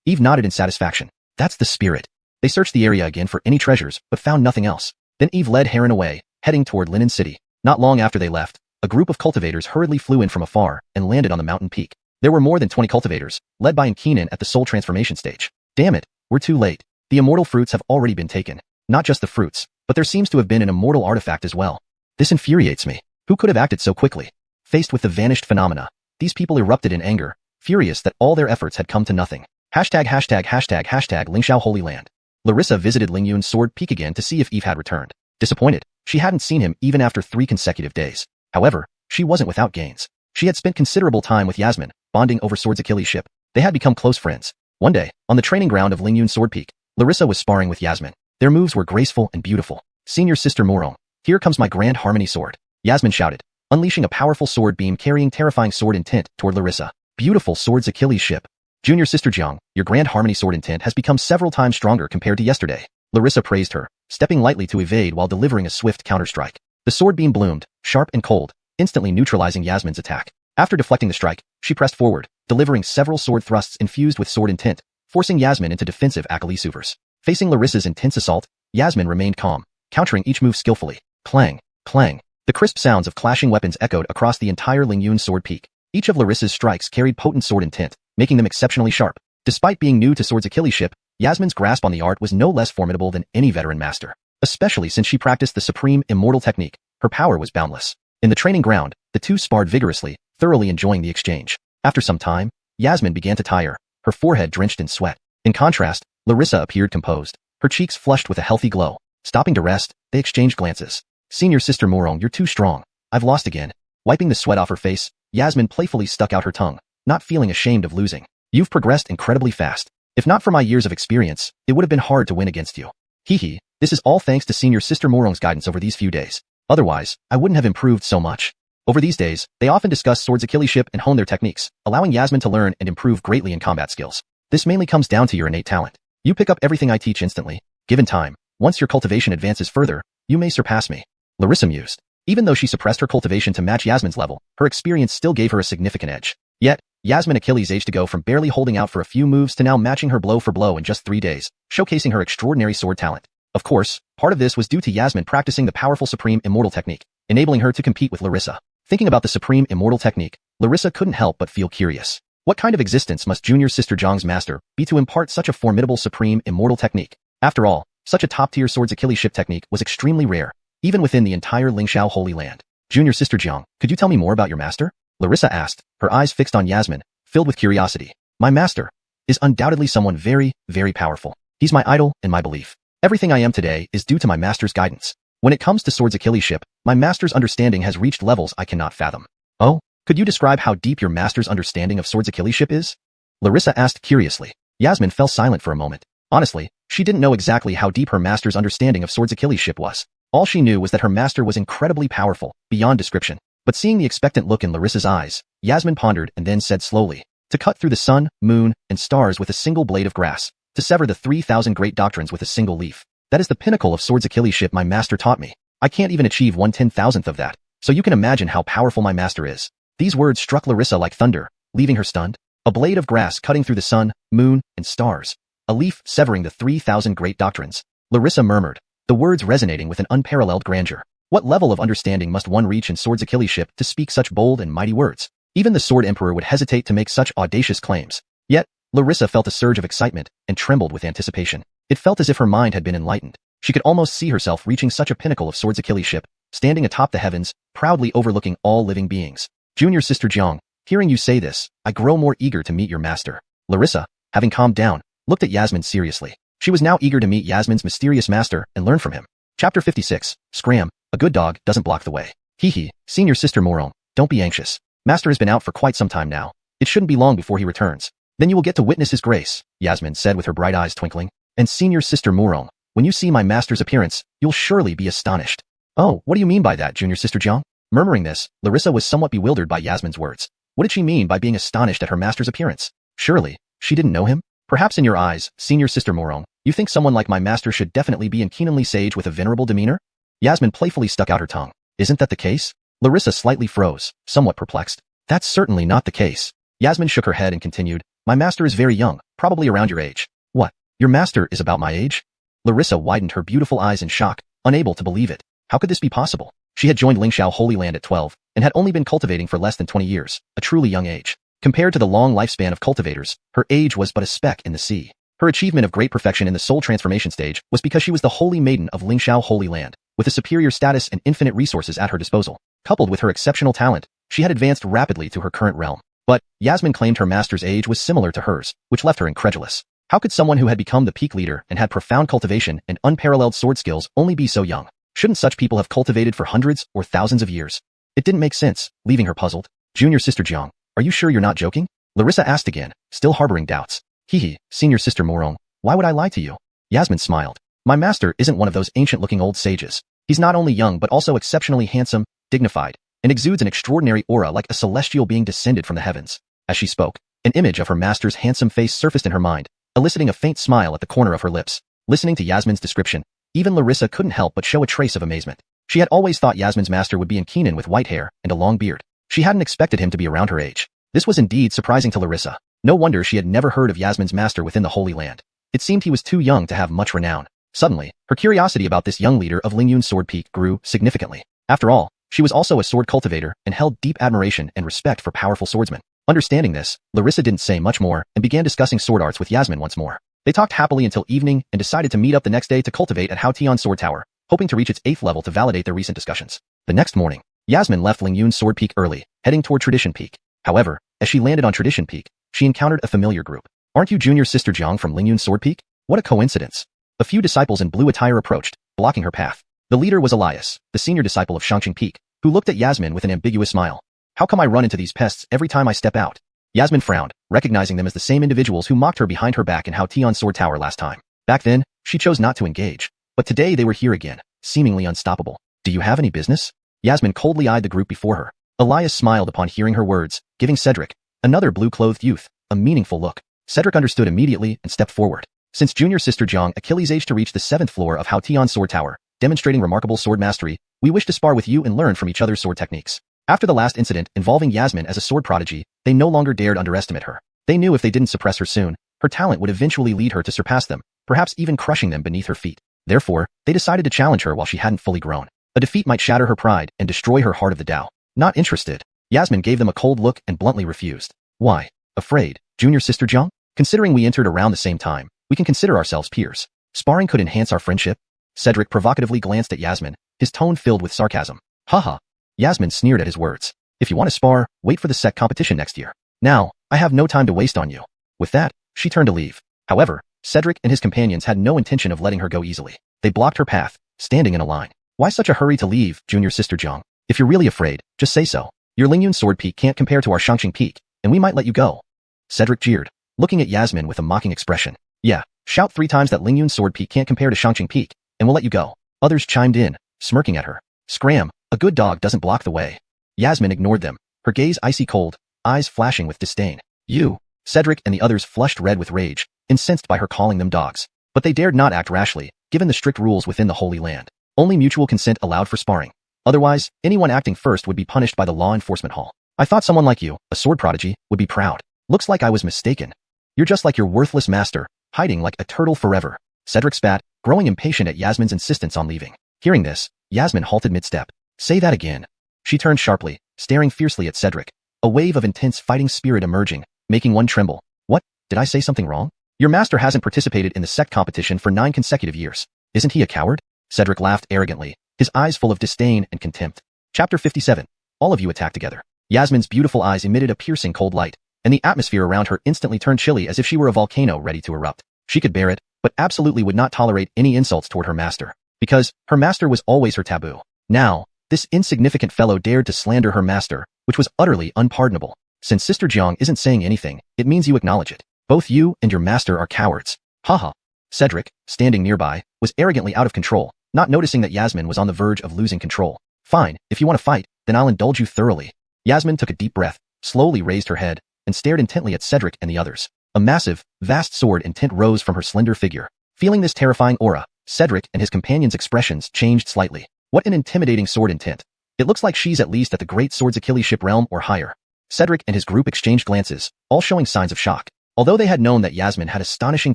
Eve nodded in satisfaction. "That's the spirit." They searched the area again for any treasures, but found nothing else. Then Eve led Heron away, heading toward Linen City. Not long after they left, a group of cultivators hurriedly flew in from afar and landed on the mountain peak. There were more than 20 cultivators, led by Keenan at the soul transformation stage. "Damn it, we're too late. The immortal fruits have already been taken. Not just the fruits, but there seems to have been an immortal artifact as well. This infuriates me. Who could have acted so quickly?" Faced with the vanished phenomena, these people erupted in anger, furious that all their efforts had come to nothing. Lingxiao Holy Land. Larissa visited Lingyun's sword peak again to see if Eve had returned. Disappointed, she hadn't seen him even after 3 consecutive days. However, she wasn't without gains. She had spent considerable time with Yasmin, bonding over Sword's Achilles ship. They had become close friends. One day, on the training ground of Lingyun's sword peak, Larissa was sparring with Yasmin. Their moves were graceful and beautiful. "Senior Sister Murong, here comes my Grand Harmony sword," Yasmin shouted, unleashing a powerful sword beam carrying terrifying sword intent toward Larissa. "Beautiful Sword's Achilles ship. Junior Sister Jiang, your Grand Harmony sword intent has become several times stronger compared to yesterday." Larissa praised her, stepping lightly to evade while delivering a swift counterstrike. The sword beam bloomed, sharp and cold, instantly neutralizing Yasmin's attack. After deflecting the strike, she pressed forward, delivering several sword thrusts infused with sword intent, forcing Yasmin into defensive allepisode. Facing Larissa's intense assault, Yasmin remained calm, countering each move skillfully. Clang, clang. The crisp sounds of clashing weapons echoed across the entire Lingyun sword peak. Each of Larissa's strikes carried potent sword intent, making them exceptionally sharp. Despite being new to Sword's Achilles ship, Yasmin's grasp on the art was no less formidable than any veteran master. Especially since she practiced the supreme Immortal technique, her power was boundless. In the training ground, the two sparred vigorously, thoroughly enjoying the exchange. After some time, Yasmin began to tire, her forehead drenched in sweat. In contrast, Larissa appeared composed, her cheeks flushed with a healthy glow. Stopping to rest, they exchanged glances. "Senior Sister Murong, you're too strong. I've lost again. Wiping the sweat off her face, Yasmin playfully stuck out her tongue, not feeling ashamed of losing. You've progressed incredibly fast. If not for my years of experience, it would have been hard to win against you. Hee, this is all thanks to senior sister Morong's guidance over these few days. Otherwise, I wouldn't have improved so much. Over these days, they often discuss swords Achilleship and hone their techniques, allowing Yasmin to learn and improve greatly in combat skills. This mainly comes down to your innate talent. You pick up everything I teach instantly. Given time, once your cultivation advances further, you may surpass me. Larissa mused. Even though she suppressed her cultivation to match Yasmin's level, her experience still gave her a significant edge. Yet, Yasmin Achilles' age to go from barely holding out for a few moves to now matching her blow for blow in just 3 days, showcasing her extraordinary sword talent. Of course, part of this was due to Yasmin practicing the powerful Supreme Immortal technique, enabling her to compete with Larissa. Thinking about the Supreme Immortal technique, Larissa couldn't help but feel curious. What kind of existence must junior sister Zhang's master be to impart such a formidable Supreme Immortal technique? After all, such a top-tier swords Achilleship technique was extremely rare, even within the entire Lingxiao Holy Land. Junior sister Zhang, could you tell me more about your master? Larissa asked, her eyes fixed on Yasmin, filled with curiosity. My master is undoubtedly someone very, very powerful. He's my idol and my belief. Everything I am today is due to my master's guidance. When it comes to swords Achilleship, my master's understanding has reached levels I cannot fathom. Oh, could you describe how deep your master's understanding of swords Achilleship is? Larissa asked curiously. Yasmin fell silent for a moment. Honestly, she didn't know exactly how deep her master's understanding of swords Achilleship was. All she knew was that her master was incredibly powerful, beyond description. But seeing the expectant look in Larissa's eyes, Yasmin pondered and then said slowly, to cut through the sun, moon, and stars with a single blade of grass, to sever the 3,000 great doctrines with a single leaf. That is the pinnacle of swords Achilleship my master taught me. I can't even achieve 1/10,000th of that, so you can imagine how powerful my master is. These words struck Larissa like thunder, leaving her stunned. A blade of grass cutting through the sun, moon, and stars. A leaf severing the 3,000 great doctrines. Larissa murmured, the words resonating with an unparalleled grandeur. What level of understanding must one reach in swords Achilleship to speak such bold and mighty words? Even the Sword Emperor would hesitate to make such audacious claims. Yet, Larissa felt a surge of excitement and trembled with anticipation. It felt as if her mind had been enlightened. She could almost see herself reaching such a pinnacle of swords Achilleship, standing atop the heavens, proudly overlooking all living beings. Junior sister Zhang, hearing you say this, I grow more eager to meet your master. Larissa, having calmed down, looked at Yasmin seriously. She was now eager to meet Yasmin's mysterious master and learn from him. Chapter 56, Scram, a good dog doesn't block the way. Hee, senior sister Morong, don't be anxious. Master has been out for quite some time now. It shouldn't be long before he returns. Then you will get to witness his grace, Yasmin said with her bright eyes twinkling. And senior sister Morong, when you see my master's appearance, you'll surely be astonished. Oh, what do you mean by that, junior sister Zhang? Murmuring this, Larissa was somewhat bewildered by Yasmin's words. What did she mean by being astonished at her master's appearance? Surely, she didn't know him? Perhaps in your eyes, senior sister Morong, you think someone like my master should definitely be unkeenly sage with a venerable demeanor? Yasmin playfully stuck out her tongue. Isn't that the case? Larissa slightly froze, somewhat perplexed. That's certainly not the case. Yasmin shook her head and continued, my master is very young, probably around your age. What? Your master is about my age? Larissa widened her beautiful eyes in shock, unable to believe it. How could this be possible? She had joined Lingxiao Holy Land at 12, and had only been cultivating for less than 20 years, a truly young age. Compared to the long lifespan of cultivators, her age was but a speck in the sea. Her achievement of great perfection in the soul transformation stage was because she was the holy maiden of Lingxiao Holy Land, with a superior status and infinite resources at her disposal. Coupled with her exceptional talent, she had advanced rapidly to her current realm. But, Yasmin claimed her master's age was similar to hers, which left her incredulous. How could someone who had become the peak leader and had profound cultivation and unparalleled sword skills only be so young? Shouldn't such people have cultivated for hundreds or thousands of years? It didn't make sense, leaving her puzzled. Junior sister Zhang, are you sure you're not joking? Larissa asked again, still harboring doubts. Hee, senior sister Morong, why would I lie to you? Yasmin smiled. My master isn't one of those ancient-looking old sages. He's not only young but also exceptionally handsome, dignified, and exudes an extraordinary aura like a celestial being descended from the heavens. As she spoke, an image of her master's handsome face surfaced in her mind, eliciting a faint smile at the corner of her lips. Listening to Yasmin's description, even Larissa couldn't help but show a trace of amazement. She had always thought Yasmin's master would be in Keenan with white hair and a long beard. She hadn't expected him to be around her age. This was indeed surprising to Larissa. No wonder she had never heard of Yasmin's master within the Holy Land. It seemed he was too young to have much renown. Suddenly, her curiosity about this young leader of Lingyun's sword peak grew significantly. After all, she was also a sword cultivator and held deep admiration and respect for powerful swordsmen. Understanding this, Larissa didn't say much more and began discussing sword arts with Yasmin once more. They talked happily until evening and decided to meet up the next day to cultivate at Hao Tian Sword Tower, hoping to reach its 8th level to validate their recent discussions. The next morning, Yasmin left Lingyun's sword peak early, heading toward Tradition Peak. However, as she landed on Tradition Peak, she encountered a familiar group. Aren't you junior sister Zhang from Lingyun's sword peak? What a coincidence. A few disciples in blue attire approached, blocking her path. The leader was Elias, the senior disciple of Xianxia Peak, who looked at Yasmin with an ambiguous smile. How come I run into these pests every time I step out? Yasmin frowned, recognizing them as the same individuals who mocked her behind her back in Hao Tian's sword tower last time. Back then, she chose not to engage. But today they were here again, seemingly unstoppable. Do you have any business? Yasmin coldly eyed the group before her. Elias smiled upon hearing her words, giving Cedric, another blue-clothed youth, a meaningful look. Cedric understood immediately and stepped forward. Since junior sister Jiang Achilles' age to reach the 7th floor of Hao Tian's sword tower, demonstrating remarkable sword mastery, we wish to spar with you and learn from each other's sword techniques. After the last incident involving Yasmin as a sword prodigy, they no longer dared underestimate her. They knew if they didn't suppress her soon, her talent would eventually lead her to surpass them, perhaps even crushing them beneath her feet. Therefore, they decided to challenge her while she hadn't fully grown. A defeat might shatter her pride and destroy her heart of the Tao. Not interested. Yasmin gave them a cold look and bluntly refused. Why? Afraid? Junior sister Jiang? Considering we entered around the same time, we can consider ourselves peers. Sparring could enhance our friendship? Cedric provocatively glanced at Yasmin, his tone filled with sarcasm. Haha. Yasmin sneered at his words. If you want to spar, wait for the sect competition next year. Now, I have no time to waste on you. With that, she turned to leave. However, Cedric and his companions had no intention of letting her go easily. They blocked her path, standing in a line. Why such a hurry to leave, junior sister Jiang? If you're really afraid, just say so. Your Lingyun sword peak can't compare to our Xianxia peak, and we might let you go. Cedric jeered, looking at Yasmin with a mocking expression. Yeah, shout 3 times that Lingyun sword peak can't compare to Xianxia peak, and we'll let you go. Others chimed in, smirking at her. Scram, a good dog doesn't block the way. Yasmin ignored them, her gaze icy cold, eyes flashing with disdain. You. Cedric and the others flushed red with rage, incensed by her calling them dogs. But they dared not act rashly, given the strict rules within the Holy Land. Only mutual consent allowed for sparring. Otherwise, anyone acting first would be punished by the law enforcement hall. I thought someone like you, a sword prodigy, would be proud. Looks like I was mistaken. You're just like your worthless master, hiding like a turtle forever. Cedric spat, growing impatient at Yasmin's insistence on leaving. Hearing this, Yasmin halted mid-step. Say that again. She turned sharply, staring fiercely at Cedric. A wave of intense fighting spirit emerging, making one tremble. What? Did I say something wrong? Your master hasn't participated in the sect competition for 9 consecutive years. Isn't he a coward? Cedric laughed arrogantly, his eyes full of disdain and contempt. Chapter 57. All of you attack together. Yasmin's beautiful eyes emitted a piercing cold light, and the atmosphere around her instantly turned chilly as if she were a volcano ready to erupt. She could bear it, but absolutely would not tolerate any insults toward her master, because her master was always her taboo. Now, this insignificant fellow dared to slander her master, which was utterly unpardonable. Since Sister Jiang isn't saying anything, it means you acknowledge it. Both you and your master are cowards. Haha. Cedric, standing nearby, was arrogantly out of control, not noticing that Yasmin was on the verge of losing control. Fine, if you want to fight, then I'll indulge you thoroughly. Yasmin took a deep breath, slowly raised her head, and stared intently at Cedric and the others. A massive, vast sword intent rose from her slender figure. Feeling this terrifying aura, Cedric and his companions' expressions changed slightly. What an intimidating sword intent. It looks like she's at least at the Great Swords Achilles ship realm or higher. Cedric and his group exchanged glances, all showing signs of shock. Although they had known that Yasmin had astonishing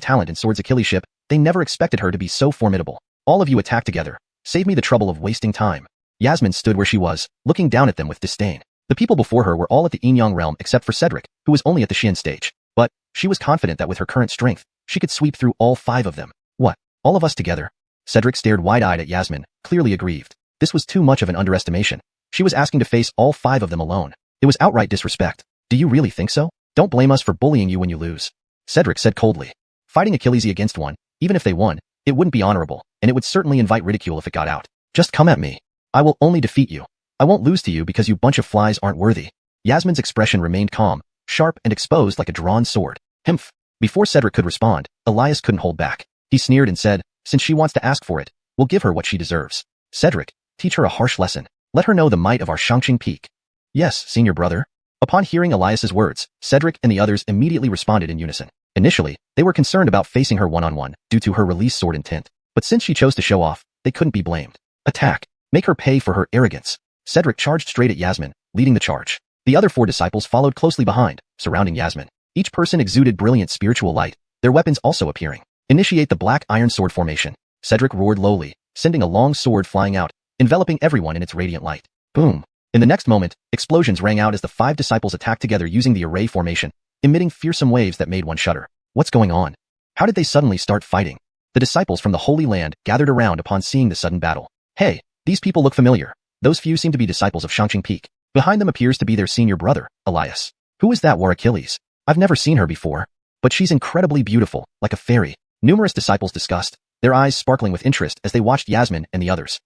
talent in Swords Achilles ship, they never expected her to be so formidable. All of you attack together. Save me the trouble of wasting time. Yasmin stood where she was, looking down at them with disdain. The people before her were all at the Yinyang realm except for Cedric, who was only at the Xian stage. But she was confident that with her current strength, she could sweep through all 5 of them. What? All of us together? Cedric stared wide-eyed at Yasmin, clearly aggrieved. This was too much of an underestimation. She was asking to face all 5 of them alone. It was outright disrespect. Do you really think so? Don't blame us for bullying you when you lose. Cedric said coldly. Fighting Achilles against one, even if they won, it wouldn't be honorable, and it would certainly invite ridicule if it got out. Just come at me. I will only defeat you. I won't lose to you because you bunch of flies aren't worthy. Yasmin's expression remained calm, sharp and exposed like a drawn sword. Himph. Before Cedric could respond, Elias couldn't hold back. He sneered and said, since she wants to ask for it, we'll give her what she deserves. Cedric, teach her a harsh lesson. Let her know the might of our Xianxia peak. Yes, senior brother. Upon hearing Elias's words, Cedric and the others immediately responded in unison. Initially, they were concerned about facing her one-on-one due to her release sword intent, but since she chose to show off, they couldn't be blamed. Attack. Make her pay for her arrogance. Cedric charged straight at Yasmin, leading the charge. The other 4 disciples followed closely behind, surrounding Yasmin. Each person exuded brilliant spiritual light, their weapons also appearing. Initiate the black iron sword formation. Cedric roared lowly, sending a long sword flying out, enveloping everyone in its radiant light. Boom. In the next moment, explosions rang out as the 5 disciples attacked together using the array formation, emitting fearsome waves that made one shudder. What's going on? How did they suddenly start fighting? The disciples from the Holy Land gathered around upon seeing the sudden battle. Hey, these people look familiar. Those few seem to be disciples of Xianxia peak. Behind them appears to be their senior brother, Elias. Who is that war Achilles? I've never seen her before. But she's incredibly beautiful, like a fairy. Numerous disciples discussed, their eyes sparkling with interest as they watched Yasmin and the others.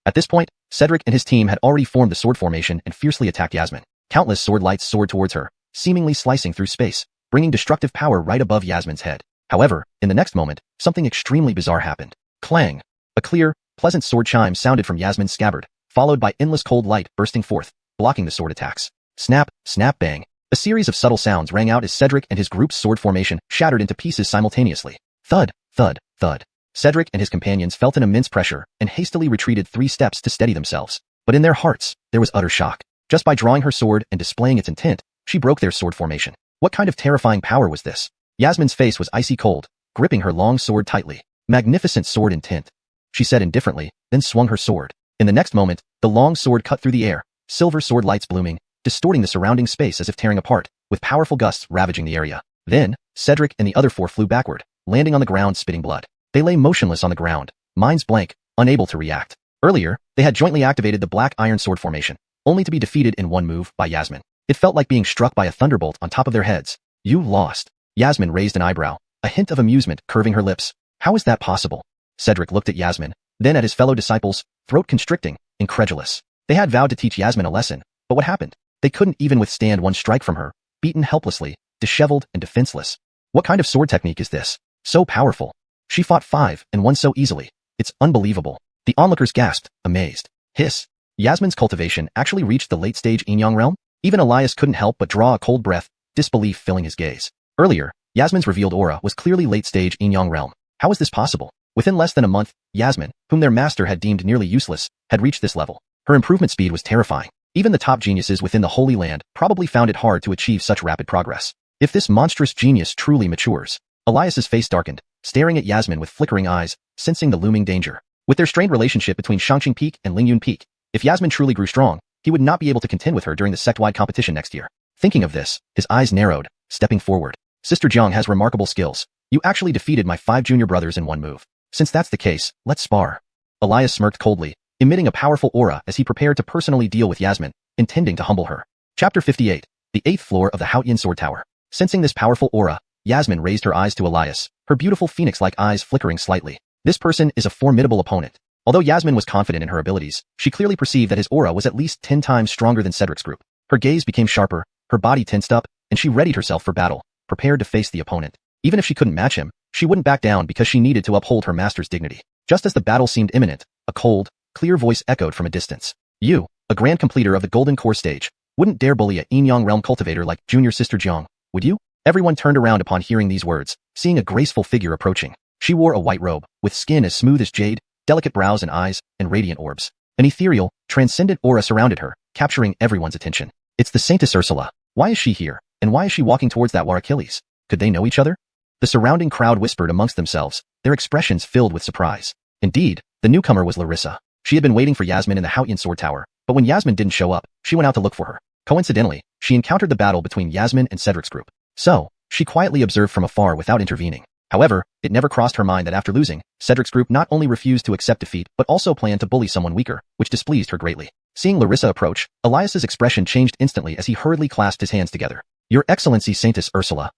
At this point, Cedric and his team had already formed the sword formation and fiercely attacked Yasmin. Countless sword lights soared towards her, seemingly slicing through space, bringing destructive power right above Yasmin's head. However, in the next moment, something extremely bizarre happened. Clang! A clear, pleasant sword chime sounded from Yasmin's scabbard, followed by endless cold light bursting forth, blocking the sword attacks. Snap, snap, bang. A series of subtle sounds rang out as Cedric and his group's sword formation shattered into pieces simultaneously. Thud, thud, thud. Cedric and his companions felt an immense pressure and hastily retreated 3 steps to steady themselves. But in their hearts, there was utter shock. Just by drawing her sword and displaying its intent, she broke their sword formation. What kind of terrifying power was this? Yasmin's face was icy cold, gripping her long sword tightly. Magnificent sword intent, she said indifferently, then swung her sword. In the next moment, the long sword cut through the air, silver sword lights blooming, distorting the surrounding space as if tearing apart, with powerful gusts ravaging the area. Then, Cedric and the other 4 flew backward, landing on the ground spitting blood. They lay motionless on the ground, minds blank, unable to react. Earlier, they had jointly activated the black iron sword formation, only to be defeated in one move by Yasmin. It felt like being struck by a thunderbolt on top of their heads. You lost. Yasmin raised an eyebrow, a hint of amusement curving her lips. How is that possible? Cedric looked at Yasmin, then at his fellow disciples, throat constricting, incredulous. They had vowed to teach Yasmin a lesson, but what happened? They couldn't even withstand one strike from her, beaten helplessly, disheveled and defenseless. What kind of sword technique is this? So powerful. She fought 5 and won so easily. It's unbelievable. The onlookers gasped, amazed. Hiss. Yasmin's cultivation actually reached the late-stage Yin-Yang realm? Even Elias couldn't help but draw a cold breath, disbelief filling his gaze. Earlier, Yasmin's revealed aura was clearly late-stage Yin-Yang realm. How is this possible? Within less than a month, Yasmin, whom their master had deemed nearly useless, had reached this level. Her improvement speed was terrifying. Even the top geniuses within the Holy Land probably found it hard to achieve such rapid progress. If this monstrous genius truly matures, Elias's face darkened, staring at Yasmin with flickering eyes, sensing the looming danger. With their strained relationship between Xianxia Peak and Lingyun Peak, if Yasmin truly grew strong, he would not be able to contend with her during the sect-wide competition next year. Thinking of this, his eyes narrowed, stepping forward. Sister Jiang has remarkable skills. You actually defeated my 5 junior brothers in one move. Since that's the case, let's spar. Elias smirked coldly, emitting a powerful aura as he prepared to personally deal with Yasmin, intending to humble her. Chapter 58. The 8th floor of the Haotian Sword Tower. Sensing this powerful aura, Yasmin raised her eyes to Elias, her beautiful phoenix-like eyes flickering slightly. This person is a formidable opponent. Although Yasmin was confident in her abilities, she clearly perceived that his aura was at least 10 times stronger than Cedric's group. Her gaze became sharper, her body tensed up, and she readied herself for battle, prepared to face the opponent. Even if she couldn't match him, she wouldn't back down because she needed to uphold her master's dignity. Just as the battle seemed imminent, a cold, clear voice echoed from a distance. You, a grand completer of the Golden Core stage, wouldn't dare bully a Yin-Yang realm cultivator like junior sister Jiang, would you? Everyone turned around upon hearing these words, seeing a graceful figure approaching. She wore a white robe, with skin as smooth as jade, delicate brows and eyes, and radiant orbs. An ethereal, transcendent aura surrounded her, capturing everyone's attention. It's the Saintess Ursula. Why is she here? And why is she walking towards that war Achilles? Could they know each other? The surrounding crowd whispered amongst themselves, their expressions filled with surprise. Indeed, the newcomer was Larissa. She had been waiting for Yasmin in the Haotian Sword Tower, but when Yasmin didn't show up, she went out to look for her. Coincidentally, she encountered the battle between Yasmin and Cedric's group. So, she quietly observed from afar without intervening. However, it never crossed her mind that after losing, Cedric's group not only refused to accept defeat but also planned to bully someone weaker, which displeased her greatly. Seeing Larissa approach, Elias's expression changed instantly as he hurriedly clasped his hands together. Your Excellency Saintess Ursula.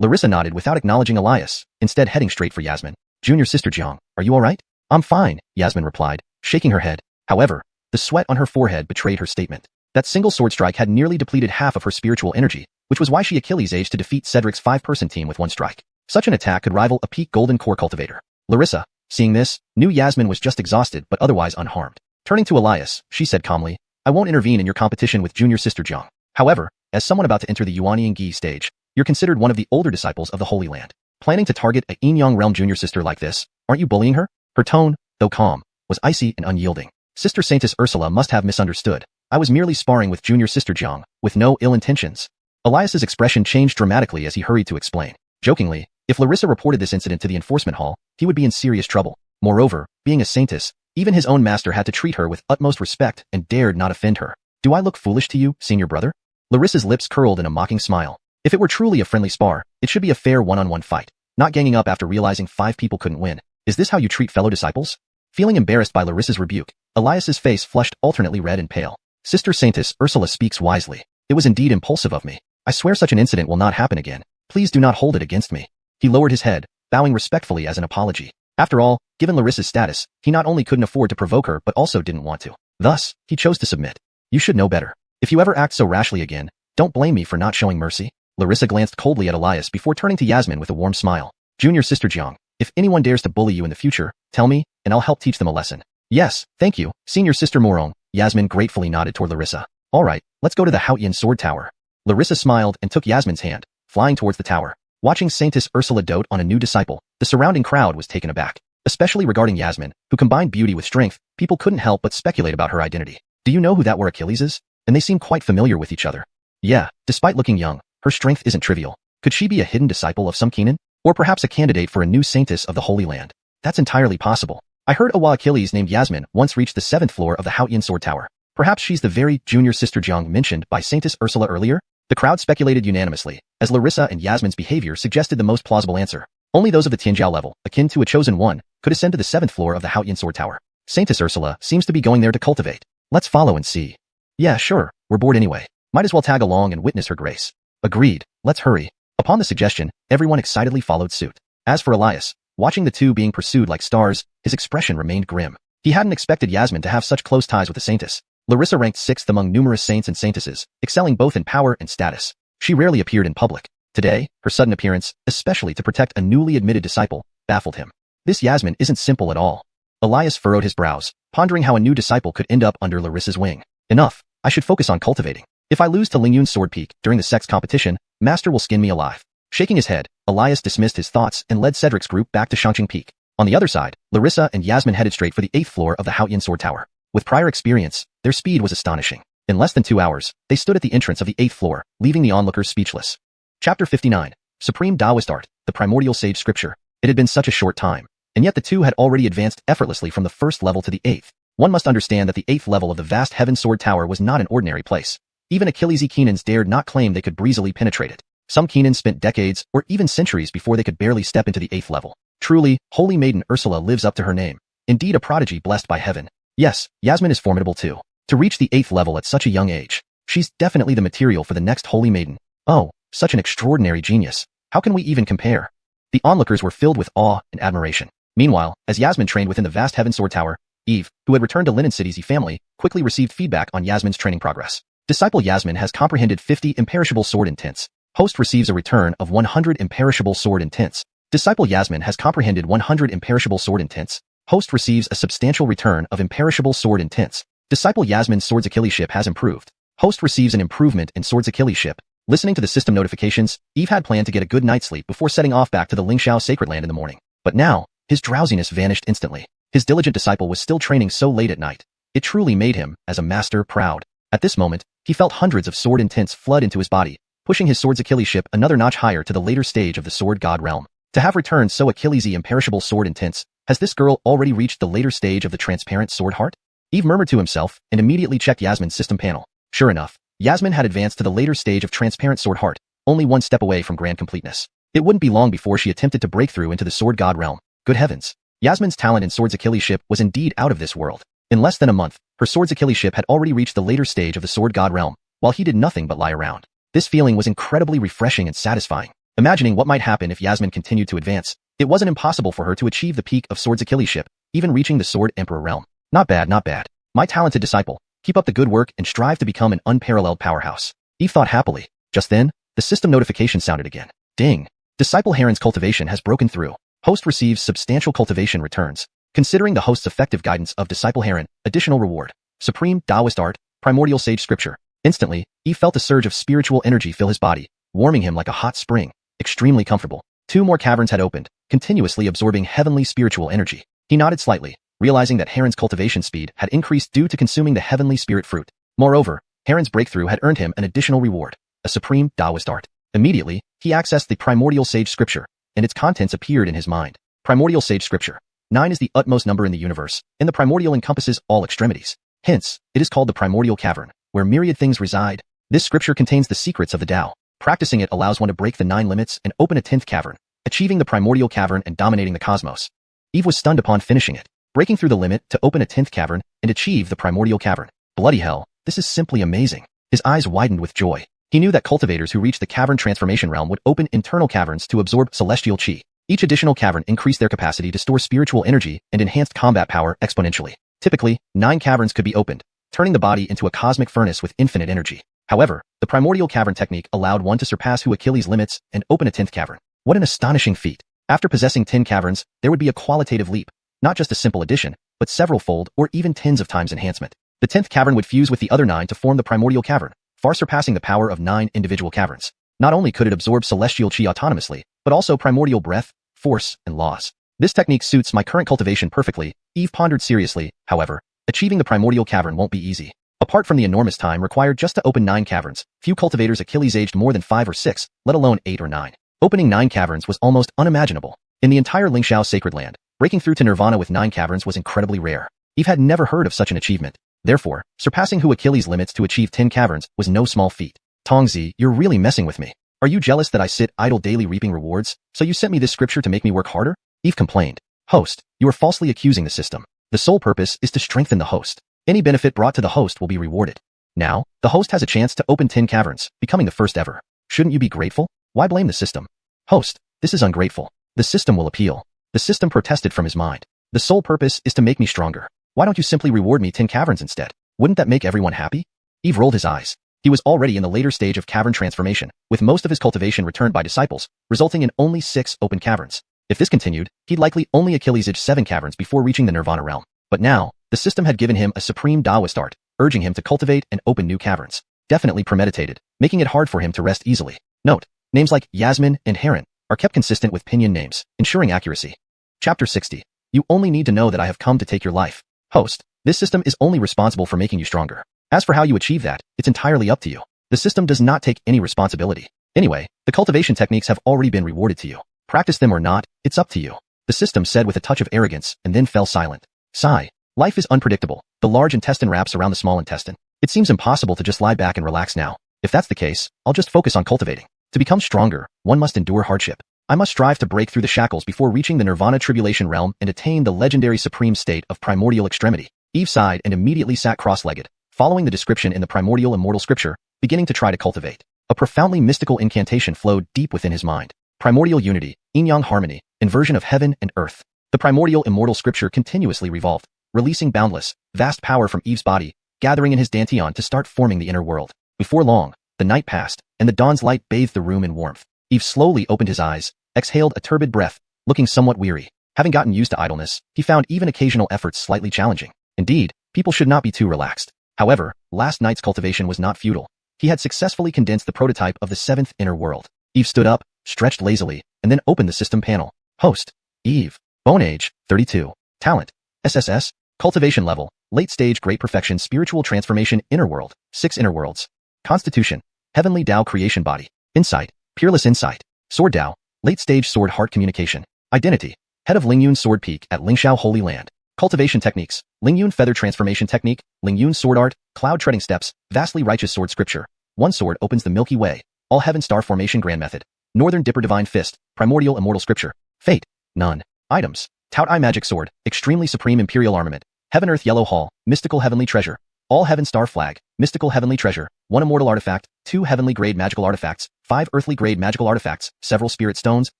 Larissa nodded without acknowledging Elias, instead heading straight for Yasmin. Junior sister Jiang, are you alright? I'm fine, Yasmin replied, shaking her head. However, the sweat on her forehead betrayed her statement. That single sword strike had nearly depleted half of her spiritual energy, which was why she Achilles aged to defeat Cedric's 5-person team with one strike. Such an attack could rival a peak golden core cultivator. Larissa, seeing this, knew Yasmin was just exhausted but otherwise unharmed. Turning to Elias, she said calmly, I won't intervene in your competition with junior sister Jiang. However, as someone about to enter the Yuanian Gi stage, you're considered one of the older disciples of the Holy Land. Planning to target a Yin-Yang realm junior sister like this, aren't you bullying her? Her tone, though calm, was icy and unyielding. Sister Saintess Ursula must have misunderstood. I was merely sparring with junior sister Jiang, with no ill intentions. Elias's expression changed dramatically as he hurried to explain. Jokingly, if Larissa reported this incident to the enforcement hall, he would be in serious trouble. Moreover, being a saintess, even his own master had to treat her with utmost respect and dared not offend her. Do I look foolish to you, senior brother? Larissa's lips curled in a mocking smile. If it were truly a friendly spar, it should be a fair one-on-one fight, not ganging up after realizing 5 people couldn't win. Is this how you treat fellow disciples? Feeling embarrassed by Larissa's rebuke, Elias's face flushed alternately red and pale. Sister Saintess Ursula speaks wisely. It was indeed impulsive of me. I swear such an incident will not happen again. Please do not hold it against me. He lowered his head, bowing respectfully as an apology. After all, given Larissa's status, he not only couldn't afford to provoke her but also didn't want to. Thus, he chose to submit. You should know better. If you ever act so rashly again, don't blame me for not showing mercy. Larissa glanced coldly at Elias before turning to Yasmin with a warm smile. Junior Sister Jiang, if anyone dares to bully you in the future, tell me, and I'll help teach them a lesson. Yes, thank you, Senior Sister Morong. Yasmin gratefully nodded toward Larissa. All right, let's go to the Haotian Sword Tower. Larissa smiled and took Yasmin's hand, flying towards the tower. Watching Saintess Ursula dote on a new disciple, the surrounding crowd was taken aback. Especially regarding Yasmin, who combined beauty with strength, people couldn't help but speculate about her identity. Do you know who that were Achilles is? And they seem quite familiar with each other. Yeah, despite looking young, her strength isn't trivial. Could she be a hidden disciple of some Kenan? Or perhaps a candidate for a new Saintess of the Holy Land? That's entirely possible. I heard Awa Achilles named Yasmin once reached the 7th floor of the Haotian Sword Tower. Perhaps she's the very Junior Sister Jiang mentioned by Saintess Ursula earlier? The crowd speculated unanimously, as Larissa and Yasmin's behavior suggested the most plausible answer. Only those of the Tianjiao level, akin to a chosen one, could ascend to the 7th floor of the Haotian Sword Tower. Saintess Ursula seems to be going there to cultivate. Let's follow and see. Yeah, sure, we're bored anyway. Might as well tag along and witness her grace. Agreed, let's hurry. Upon the suggestion, everyone excitedly followed suit. As for Elias, watching the two being pursued like stars, his expression remained grim. He hadn't expected Yasmin to have such close ties with the Saintess. Larissa ranked 6th among numerous saints and saintesses, excelling both in power and status. She rarely appeared in public. Today, her sudden appearance, especially to protect a newly admitted disciple, baffled him. This Yasmin isn't simple at all. Elias furrowed his brows, pondering how a new disciple could end up under Larissa's wing. Enough, I should focus on cultivating. If I lose to Lingyun's sword peak during the sex competition, Master will skin me alive. Shaking his head, Elias dismissed his thoughts and led Cedric's group back to Xianxia Peak. On the other side, Larissa and Yasmin headed straight for the 8th floor of the Haotian Sword Tower. With prior experience, their speed was astonishing. In less than 2 hours, they stood at the entrance of the 8th floor, leaving the onlookers speechless. Chapter 59. Supreme Taoist Art, the Primordial Sage Scripture. It had been such a short time, and yet the two had already advanced effortlessly from the 1st level to the 8th. One must understand that the 8th level of the vast Heaven Sword Tower was not an ordinary place. Even Achilles' Kenans dared not claim they could breezily penetrate it. Some Kenans spent decades or even centuries before they could barely step into the 8th level. Truly, Holy Maiden Ursula lives up to her name. Indeed a prodigy blessed by heaven. Yes, Yasmin is formidable too. To reach the 8th level at such a young age, she's definitely the material for the next Holy Maiden. Oh, such an extraordinary genius. How can we even compare? The onlookers were filled with awe and admiration. Meanwhile, as Yasmin trained within the vast Heaven Sword Tower, Eve, who had returned to Linen City's family, quickly received feedback on Yasmin's training progress. Disciple Yasmin has comprehended 50 imperishable sword intents. Host receives a return of 100 imperishable sword intents. Disciple Yasmin has comprehended 100 imperishable sword intents. Host receives a substantial return of imperishable sword intents. Disciple Yasmin's Swords Achilleship has improved. Host receives an improvement in Swords Achilleship. Listening to the system notifications, Eve had planned to get a good night's sleep before setting off back to the Lingxiao Sacred Land in the morning. But now, his drowsiness vanished instantly. His diligent disciple was still training so late at night. It truly made him, as a master, proud. At this moment, he felt hundreds of sword intents flood into his body, pushing his Swords Achilleship another notch higher to the later stage of the Sword God realm. To have returned so Achilles-y imperishable sword intents, has this girl already reached the later stage of the transparent sword heart? Eve murmured to himself and immediately checked Yasmin's system panel. Sure enough, Yasmin had advanced to the later stage of transparent sword heart, only one step away from grand completeness. It wouldn't be long before she attempted to break through into the Sword God realm. Good heavens. Yasmin's talent in Swords Achilleship was indeed out of this world. In less than a month, her Swords Achilleship had already reached the later stage of the Sword God realm, while he did nothing but lie around. This feeling was incredibly refreshing and satisfying. Imagining what might happen if Yasmin continued to advance, it wasn't impossible for her to achieve the peak of Swords Achilleship, even reaching the Sword Emperor realm. Not bad, not bad. My talented disciple, keep up the good work and strive to become an unparalleled powerhouse. Eve thought happily. Just then, the system notification sounded again. Ding. Disciple Heron's cultivation has broken through. Host receives substantial cultivation returns. Considering the host's effective guidance of Disciple Heron, additional reward. Supreme Taoist Art, Primordial Sage Scripture. Instantly, Eve felt a surge of spiritual energy fill his body, warming him like a hot spring. Extremely comfortable. 2 more caverns had opened, continuously absorbing heavenly spiritual energy. He nodded slightly, realizing that Heron's cultivation speed had increased due to consuming the heavenly spirit fruit. Moreover, Heron's breakthrough had earned him an additional reward, a Supreme Taoist Art. Immediately, he accessed the Primordial Sage Scripture, and its contents appeared in his mind. Primordial Sage Scripture. 9 is the utmost number in the universe, and the primordial encompasses all extremities. Hence, it is called the Primordial Cavern, where myriad things reside. This scripture contains the secrets of the Tao. Practicing it allows one to break the 9 limits and open a 10th cavern, achieving the Primordial Cavern and dominating the cosmos. Eve was stunned upon finishing it, breaking through the limit to open a 10th cavern and achieve the Primordial Cavern. Bloody hell, this is simply amazing. His eyes widened with joy. He knew that cultivators who reached the cavern transformation realm would open internal caverns to absorb celestial chi. Each additional cavern increased their capacity to store spiritual energy and enhanced combat power exponentially. Typically, 9 caverns could be opened, turning the body into a cosmic furnace with infinite energy. However, the primordial cavern technique allowed one to surpass Achilles' limits and open a 10th cavern. What an astonishing feat. After possessing 10 caverns, there would be a qualitative leap, not just a simple addition, but several-fold or even tens of times enhancement. The 10th cavern would fuse with the other 9 to form the primordial cavern, far surpassing the power of 9 individual caverns. Not only could it absorb celestial chi autonomously, but also primordial breath, force, and laws. This technique suits my current cultivation perfectly. Eve pondered seriously. However, achieving the primordial cavern won't be easy. Apart from the enormous time required just to open 9 caverns, few cultivators Achilles aged more than 5 or 6, let alone 8 or 9. Opening 9 caverns was almost unimaginable. In the entire Lingxiao sacred land, breaking through to nirvana with 9 caverns was incredibly rare. Eve had never heard of such an achievement. Therefore, surpassing Achilles' limits to achieve 10 caverns was no small feat. Tongzi, you're really messing with me. Are you jealous that I sit idle daily reaping rewards, so you sent me this scripture to make me work harder? Eve complained. Host, you are falsely accusing the system. The sole purpose is to strengthen the host. Any benefit brought to the host will be rewarded. Now, the host has a chance to open 10 caverns, becoming the first ever. Shouldn't you be grateful? Why blame the system? Host, this is ungrateful. The system will appeal. The system protested from his mind. The sole purpose is to make me stronger. Why don't you simply reward me 10 caverns instead? Wouldn't that make everyone happy? Eve rolled his eyes. He was already in the later stage of cavern transformation, with most of his cultivation returned by disciples, resulting in only 6 open caverns. If this continued, he'd likely only Achilles age 7 caverns before reaching the nirvana realm. But now, the system had given him a supreme Taoist art, urging him to cultivate and open new caverns. Definitely premeditated, making it hard for him to rest easily. Note, names like Yasmin and Heron are kept consistent with pinyin names, ensuring accuracy. Chapter 60. You only need to know that I have come to take your life. Host, this system is only responsible for making you stronger. As for how you achieve that, it's entirely up to you. The system does not take any responsibility. Anyway, the cultivation techniques have already been rewarded to you. Practice them or not, it's up to you. The system said with a touch of arrogance and then fell silent. Sigh. Life is unpredictable. The large intestine wraps around the small intestine. It seems impossible to just lie back and relax now. If that's the case, I'll just focus on cultivating. To become stronger, one must endure hardship. I must strive to break through the shackles before reaching the nirvana tribulation realm and attain the legendary supreme state of primordial extremity. Eve sighed and immediately sat cross-legged, following the description in the primordial immortal scripture, beginning to try to cultivate. A profoundly mystical incantation flowed deep within his mind. Primordial unity, yin-yang harmony, inversion of heaven and earth. The primordial immortal scripture continuously revolved, releasing boundless, vast power from Eve's body, gathering in his dantian to start forming the inner world. Before long, the night passed, and the dawn's light bathed the room in warmth. Eve slowly opened his eyes, exhaled a turbid breath, looking somewhat weary. Having gotten used to idleness, he found even occasional efforts slightly challenging. Indeed, people should not be too relaxed. However, last night's cultivation was not futile. He had successfully condensed the prototype of the 7th inner world. Eve stood up, stretched lazily, and then opened the system panel. Host, Eve. Bone age, 32. Talent, SSS. Cultivation level, late stage great perfection spiritual transformation inner world, 6 inner worlds. Constitution, heavenly Tao creation body. Insight, peerless insight. Sword Tao, late stage sword heart communication. Identity, head of Lingyun sword peak at Lingxiao Holy Land. Cultivation techniques, Lingyun feather transformation technique, Lingyun sword art, cloud treading steps, vastly righteous sword scripture. 1 sword opens the Milky Way, all heaven star formation grand method. Northern Dipper divine fist, primordial immortal scripture. Fate, none. Items, Tout Eye magic sword, extremely supreme imperial armament. Heaven Earth Yellow Hall, mystical heavenly treasure. All heaven star flag, mystical heavenly treasure. 1 immortal artifact, 2 heavenly grade magical artifacts, 5 earthly grade magical artifacts, several spirit stones,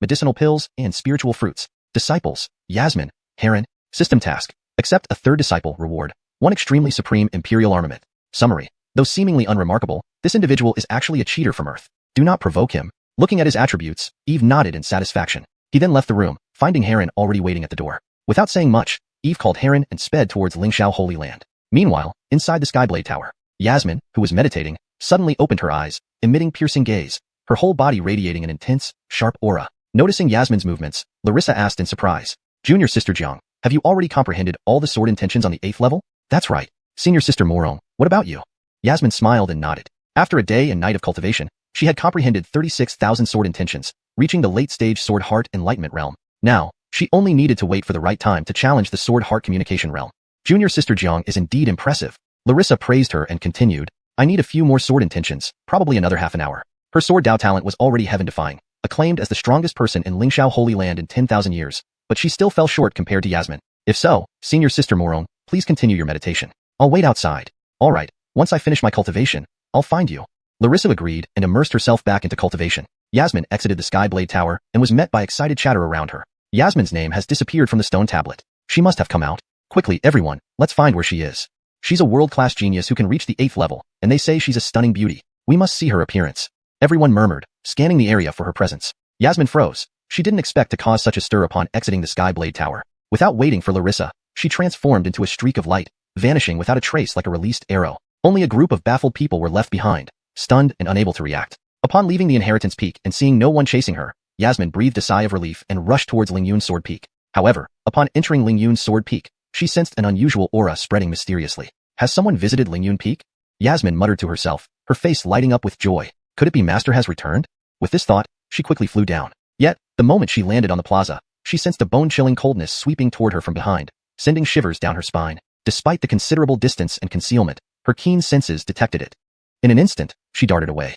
medicinal pills, and spiritual fruits. Disciples, Yasmin, Heron. System task, accept a 3rd disciple reward. 1 extremely supreme imperial armament. Summary. Though seemingly unremarkable, this individual is actually a cheater from Earth. Do not provoke him. Looking at his attributes, Eve nodded in satisfaction. He then left the room, finding Heron already waiting at the door. Without saying much, Eve called Heron and sped towards Lingxiao Holy Land. Meanwhile, inside the Skyblade Tower, Yasmin, who was meditating, suddenly opened her eyes, emitting piercing gaze, her whole body radiating an intense, sharp aura. Noticing Yasmin's movements, Larissa asked in surprise, Junior Sister Jiang, have you already comprehended all the sword intentions on the 8th level? That's right. Senior Sister Morong, what about you? Yasmin smiled and nodded. After a day and night of cultivation, she had comprehended 36,000 sword intentions, reaching the late-stage sword heart enlightenment realm. Now, she only needed to wait for the right time to challenge the sword heart communication realm. Junior Sister Jiang is indeed impressive. Larissa praised her and continued, I need a few more sword intentions, probably another half an hour. Her sword Dao talent was already heaven-defying, acclaimed as the strongest person in Lingxiao Holy Land in 10,000 years, but she still fell short compared to Yasmin. If so, Senior Sister Morong, please continue your meditation. I'll wait outside. All right, once I finish my cultivation, I'll find you. Larissa agreed and immersed herself back into cultivation. Yasmin exited the Skyblade Tower and was met by excited chatter around her. Yasmin's name has disappeared from the stone tablet. She must have come out. Quickly, everyone, let's find where she is. She's a world-class genius who can reach the 8th level, and they say she's a stunning beauty. We must see her appearance. Everyone murmured, scanning the area for her presence. Yasmin froze. She didn't expect to cause such a stir upon exiting the Skyblade Tower. Without waiting for Larissa, she transformed into a streak of light, vanishing without a trace like a released arrow. Only a group of baffled people were left behind, stunned and unable to react. Upon leaving the Inheritance Peak and seeing no one chasing her, Yasmin breathed a sigh of relief and rushed towards Lingyun's Sword Peak. However, upon entering Lingyun's Sword Peak, she sensed an unusual aura spreading mysteriously. Has someone visited Lingyun Peak? Yasmin muttered to herself, her face lighting up with joy. Could it be Master has returned? With this thought, she quickly flew down. Yet, the moment she landed on the plaza, she sensed a bone-chilling coldness sweeping toward her from behind, sending shivers down her spine. Despite the considerable distance and concealment, her keen senses detected it. In an instant, she darted away.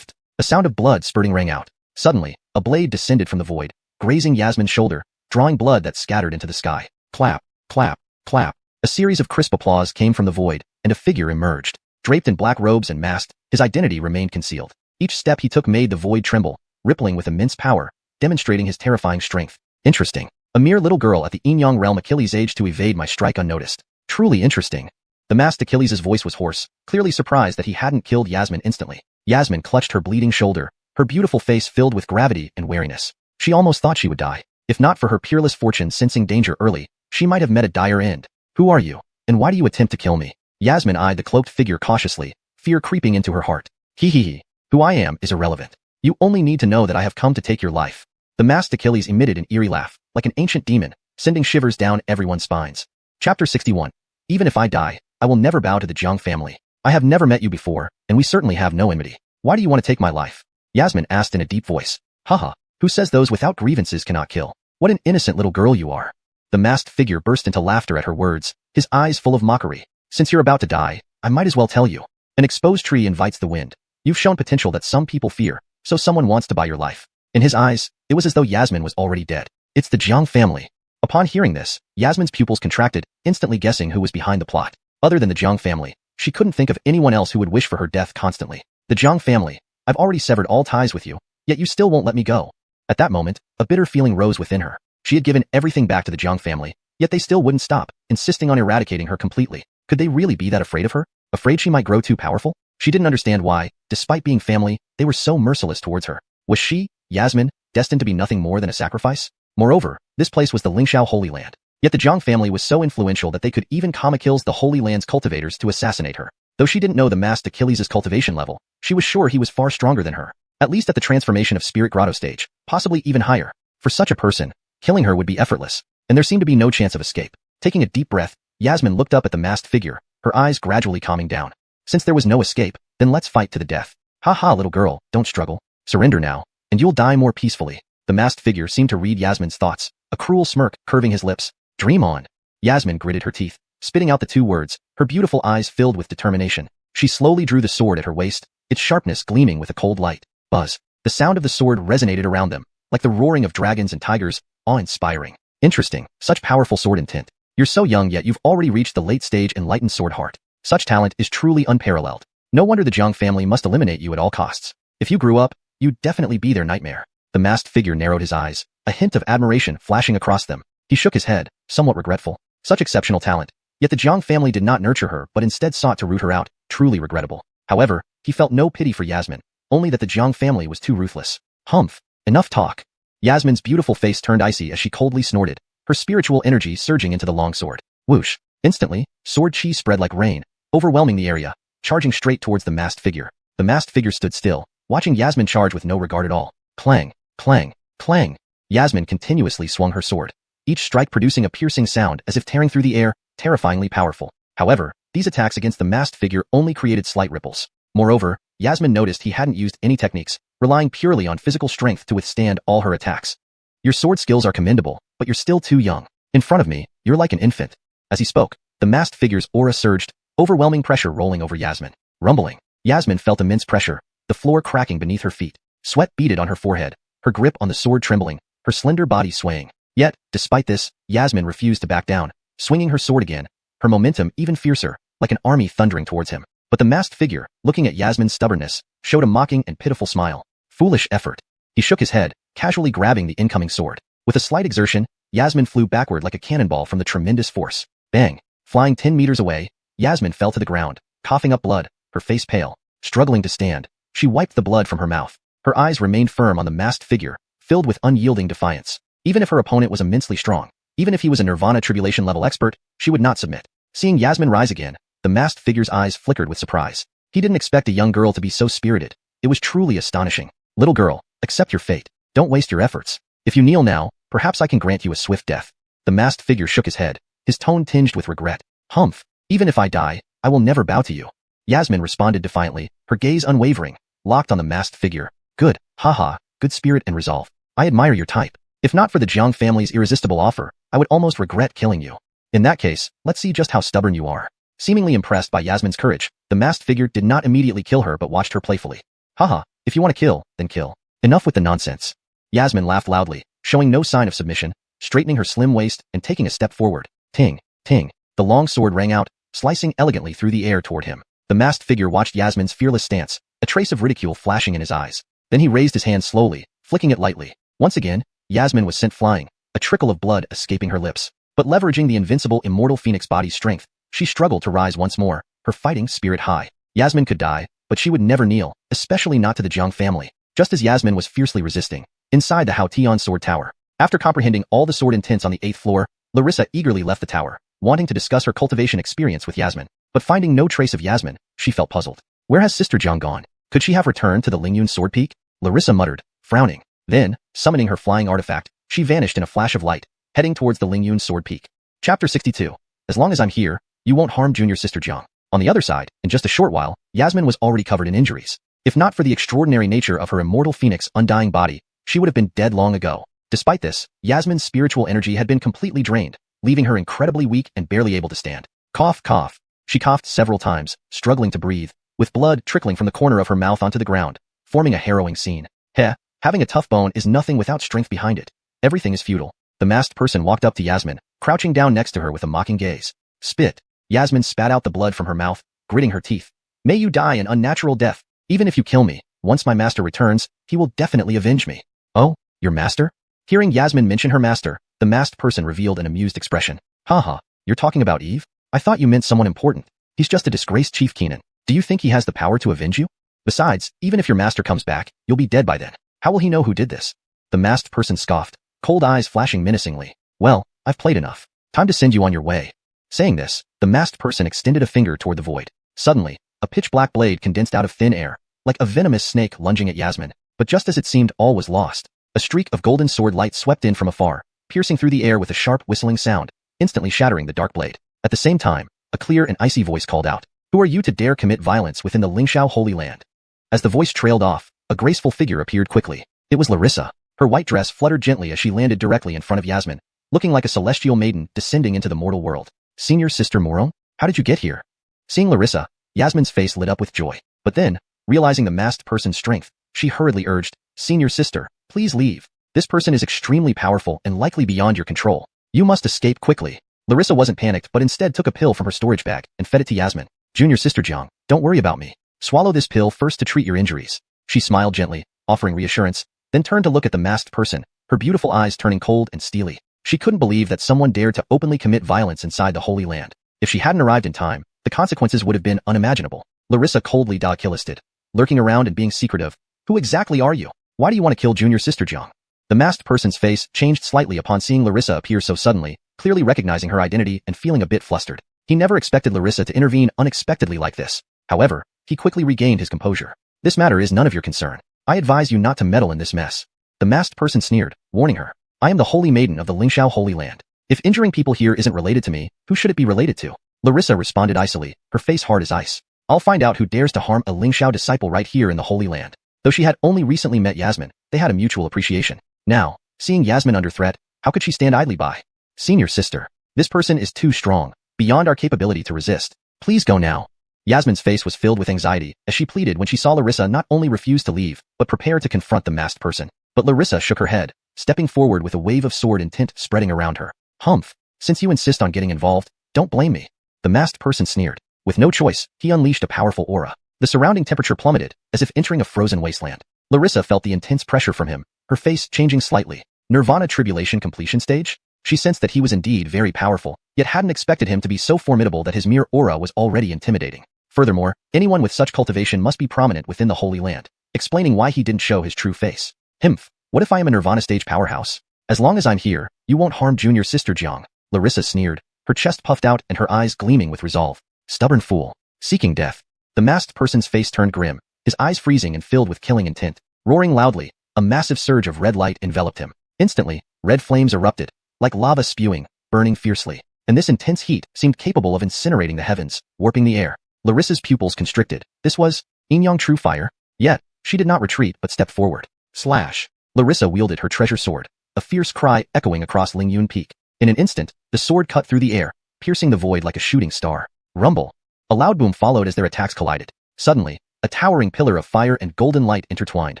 A sound of blood spurting rang out. Suddenly, a blade descended from the void, grazing Yasmin's shoulder, drawing blood that scattered into the sky. Clap, clap, clap. A series of crisp applause came from the void, and a figure emerged. Draped in black robes and masked, his identity remained concealed. Each step he took made the void tremble, rippling with immense power, demonstrating his terrifying strength. Interesting. A mere little girl at the Yin-Yang realm Achilles' age to evade my strike unnoticed. Truly interesting. The masked Achilles' voice was hoarse, clearly surprised that he hadn't killed Yasmin instantly. Yasmin clutched her bleeding shoulder, her beautiful face filled with gravity and wariness. She almost thought she would die. If not for her peerless fortune sensing danger early, she might have met a dire end. Who are you? And why do you attempt to kill me? Yasmin eyed the cloaked figure cautiously, fear creeping into her heart. Hee. Who I am is irrelevant. You only need to know that I have come to take your life. The masked Achilles emitted an eerie laugh, like an ancient demon, sending shivers down everyone's spines. Chapter 61. Even if I die, I will never bow to the Jiang family. I have never met you before, and we certainly have no enmity. Why do you want to take my life? Yasmin asked in a deep voice. Haha, who says those without grievances cannot kill? What an innocent little girl you are. The masked figure burst into laughter at her words, his eyes full of mockery. Since you're about to die, I might as well tell you. An exposed tree invites the wind. You've shown potential that some people fear, so someone wants to buy your life. In his eyes, it was as though Yasmin was already dead. It's the Jiang family. Upon hearing this, Yasmin's pupils contracted, instantly guessing who was behind the plot. Other than the Jiang family, she couldn't think of anyone else who would wish for her death constantly. The Jiang family, I've already severed all ties with you, yet you still won't let me go. At that moment, a bitter feeling rose within her. She had given everything back to the Jiang family, yet they still wouldn't stop, insisting on eradicating her completely. Could they really be that afraid of her? Afraid she might grow too powerful? She didn't understand why, despite being family, they were so merciless towards her. Was she, Yasmin, destined to be nothing more than a sacrifice? Moreover, this place was the Lingxiao Holy Land. Yet the Jiang family was so influential that they could even kills the Holy Land's cultivators to assassinate her. Though she didn't know the masked Achilles' cultivation level, she was sure he was far stronger than her. At least at the transformation of Spirit Grotto stage, possibly even higher. For such a person, killing her would be effortless, and there seemed to be no chance of escape. Taking a deep breath, Yasmin looked up at the masked figure, her eyes gradually calming down. Since there was no escape, then let's fight to the death. Ha, little girl, don't struggle. Surrender now, and you'll die more peacefully. The masked figure seemed to read Yasmin's thoughts, a cruel smirk curving his lips. Dream on. Yasmin gritted her teeth, spitting out the two words, her beautiful eyes filled with determination. She slowly drew the sword at her waist, its sharpness gleaming with a cold light. Buzz. The sound of the sword resonated around them, like the roaring of dragons and tigers, awe-inspiring. Interesting, such powerful sword intent. You're so young yet you've already reached the late stage enlightened sword heart. Such talent is truly unparalleled. No wonder the Jiang family must eliminate you at all costs. If you grew up, you'd definitely be their nightmare. The masked figure narrowed his eyes, a hint of admiration flashing across them. He shook his head, somewhat regretful. Such exceptional talent. Yet the Jiang family did not nurture her but instead sought to root her out, truly regrettable. However, he felt no pity for Yasmin, only that the Jiang family was too ruthless. Humph. Enough talk. Yasmin's beautiful face turned icy as she coldly snorted, her spiritual energy surging into the longsword. Whoosh. Instantly, sword chi spread like rain, overwhelming the area, charging straight towards the masked figure. The masked figure stood still, watching Yasmin charge with no regard at all. Clang, clang, clang. Yasmin continuously swung her sword, each strike producing a piercing sound as if tearing through the air, terrifyingly powerful. However, these attacks against the masked figure only created slight ripples. Moreover, Yasmin noticed he hadn't used any techniques, relying purely on physical strength to withstand all her attacks. Your sword skills are commendable, but you're still too young. In front of me, you're like an infant. As he spoke, the masked figure's aura surged, overwhelming pressure rolling over Yasmin. Rumbling. Yasmin felt immense pressure, the floor cracking beneath her feet. Sweat beaded on her forehead, her grip on the sword trembling, her slender body swaying. Yet, despite this, Yasmin refused to back down, swinging her sword again, her momentum even fiercer, like an army thundering towards him. But the masked figure, looking at Yasmin's stubbornness, showed a mocking and pitiful smile. Foolish effort. He shook his head, casually grabbing the incoming sword. With a slight exertion, Yasmin flew backward like a cannonball from the tremendous force. Bang! Flying 10 meters away, Yasmin fell to the ground, coughing up blood, her face pale. Struggling to stand, she wiped the blood from her mouth. Her eyes remained firm on the masked figure, filled with unyielding defiance. Even if her opponent was immensely strong, even if he was a Nirvana Tribulation level expert, she would not submit. Seeing Yasmin rise again, the masked figure's eyes flickered with surprise. He didn't expect a young girl to be so spirited. It was truly astonishing. Little girl, accept your fate. Don't waste your efforts. If you kneel now, perhaps I can grant you a swift death. The masked figure shook his head, his tone tinged with regret. Humph, even if I die, I will never bow to you. Yasmin responded defiantly, her gaze unwavering, locked on the masked figure. Good, haha, good spirit and resolve. I admire your type. If not for the Jiang family's irresistible offer, I would almost regret killing you. In that case, let's see just how stubborn you are. Seemingly impressed by Yasmin's courage, the masked figure did not immediately kill her but watched her playfully. Haha, if you want to kill, then kill. Enough with the nonsense. Yasmin laughed loudly, showing no sign of submission, straightening her slim waist and taking a step forward. Ting, ting. The long sword rang out, slicing elegantly through the air toward him. The masked figure watched Yasmin's fearless stance, a trace of ridicule flashing in his eyes. Then he raised his hand slowly, flicking it lightly. Once again, Yasmin was sent flying, a trickle of blood escaping her lips. But leveraging the invincible immortal phoenix body's strength, she struggled to rise once more, her fighting spirit high. Yasmin could die, but she would never kneel, especially not to the Jiang family. Just as Yasmin was fiercely resisting, inside the Hao Tian sword tower. After comprehending all the sword intents on the 8th floor, Larissa eagerly left the tower, wanting to discuss her cultivation experience with Yasmin. But finding no trace of Yasmin, she felt puzzled. Where has Sister Jiang gone? Could she have returned to the Lingyun sword peak? Larissa muttered, frowning. Then, summoning her flying artifact, she vanished in a flash of light, heading towards the Lingyun sword peak. Chapter 62. As long as I'm here, you won't harm junior sister Jiang. On the other side, in just a short while, Yasmin was already covered in injuries. If not for the extraordinary nature of her immortal phoenix undying body, she would have been dead long ago. Despite this, Yasmin's spiritual energy had been completely drained, leaving her incredibly weak and barely able to stand. Cough, cough. She coughed several times, struggling to breathe, with blood trickling from the corner of her mouth onto the ground, forming a harrowing scene. Heh, having a tough bone is nothing without strength behind it. Everything is futile. The masked person walked up to Yasmin, crouching down next to her with a mocking gaze. Spit. Yasmin spat out the blood from her mouth, gritting her teeth. May you die an unnatural death. Even if you kill me, once my master returns, he will definitely avenge me. Oh, your master? Hearing Yasmin mention her master, the masked person revealed an amused expression. Haha, you're talking about Eve? I thought you meant someone important. He's just a disgraced Chief Keenan. Do you think he has the power to avenge you? Besides, even if your master comes back, you'll be dead by then. How will he know who did this? The masked person scoffed, cold eyes flashing menacingly. Well, I've played enough. Time to send you on your way. Saying this, the masked person extended a finger toward the void. Suddenly, a pitch-black blade condensed out of thin air, like a venomous snake lunging at Yasmin. But just as it seemed all was lost, a streak of golden sword light swept in from afar, piercing through the air with a sharp whistling sound, instantly shattering the dark blade. At the same time, a clear and icy voice called out, "Who are you to dare commit violence within the Lingxiao Holy Land?" As the voice trailed off, a graceful figure appeared quickly. It was Larissa. Her white dress fluttered gently as she landed directly in front of Yasmin, looking like a celestial maiden descending into the mortal world. Senior Sister Moron, how did you get here? Seeing Larissa, Yasmin's face lit up with joy. But then, realizing the masked person's strength, she hurriedly urged, "Senior Sister, please leave. This person is extremely powerful and likely beyond your control. You must escape quickly." Larissa wasn't panicked but instead took a pill from her storage bag and fed it to Yasmin. "Junior Sister Jiang, don't worry about me. Swallow this pill first to treat your injuries." She smiled gently, offering reassurance, then turned to look at the masked person, her beautiful eyes turning cold and steely. She couldn't believe that someone dared to openly commit violence inside the Holy Land. If she hadn't arrived in time, the consequences would have been unimaginable. Larissa coldly listed, lurking around and being secretive. "Who exactly are you? Why do you want to kill Junior Sister Jiang?" The masked person's face changed slightly upon seeing Larissa appear so suddenly, clearly recognizing her identity and feeling a bit flustered. He never expected Larissa to intervene unexpectedly like this. However, he quickly regained his composure. "This matter is none of your concern. I advise you not to meddle in this mess." The masked person sneered, warning her. "I am the Holy Maiden of the Lingxiao Holy Land. If injuring people here isn't related to me, who should it be related to?" Larissa responded icily, her face hard as ice. "I'll find out who dares to harm a Lingxiao disciple right here in the Holy Land." Though she had only recently met Yasmin, they had a mutual appreciation. Now, seeing Yasmin under threat, how could she stand idly by? "Senior Sister, this person is too strong, beyond our capability to resist. Please go now." Yasmin's face was filled with anxiety as she pleaded when she saw Larissa not only refuse to leave, but prepare to confront the masked person. But Larissa shook her head, stepping forward with a wave of sword intent spreading around her. "Humph, since you insist on getting involved, don't blame me." The masked person sneered. With no choice, he unleashed a powerful aura. The surrounding temperature plummeted, as if entering a frozen wasteland. Larissa felt the intense pressure from him, her face changing slightly. Nirvana Tribulation completion stage? She sensed that he was indeed very powerful, yet hadn't expected him to be so formidable that his mere aura was already intimidating. Furthermore, anyone with such cultivation must be prominent within the Holy Land, explaining why he didn't show his true face. Himph, what if I am a Nirvana stage powerhouse? As long as I'm here, you won't harm junior sister Jiang. Larissa sneered, her chest puffed out and her eyes gleaming with resolve. Stubborn fool. Seeking death. The masked person's face turned grim, his eyes freezing and filled with killing intent. Roaring loudly, a massive surge of red light enveloped him. Instantly, red flames erupted, like lava spewing, burning fiercely. And this intense heat seemed capable of incinerating the heavens, warping the air. Larissa's pupils constricted. This was Yin-Yang true fire? Yet, she did not retreat but stepped forward. Slash. Larissa wielded her treasure sword, a fierce cry echoing across Lingyun Peak. In an instant, the sword cut through the air, piercing the void like a shooting star. Rumble. A loud boom followed as their attacks collided. Suddenly, a towering pillar of fire and golden light intertwined,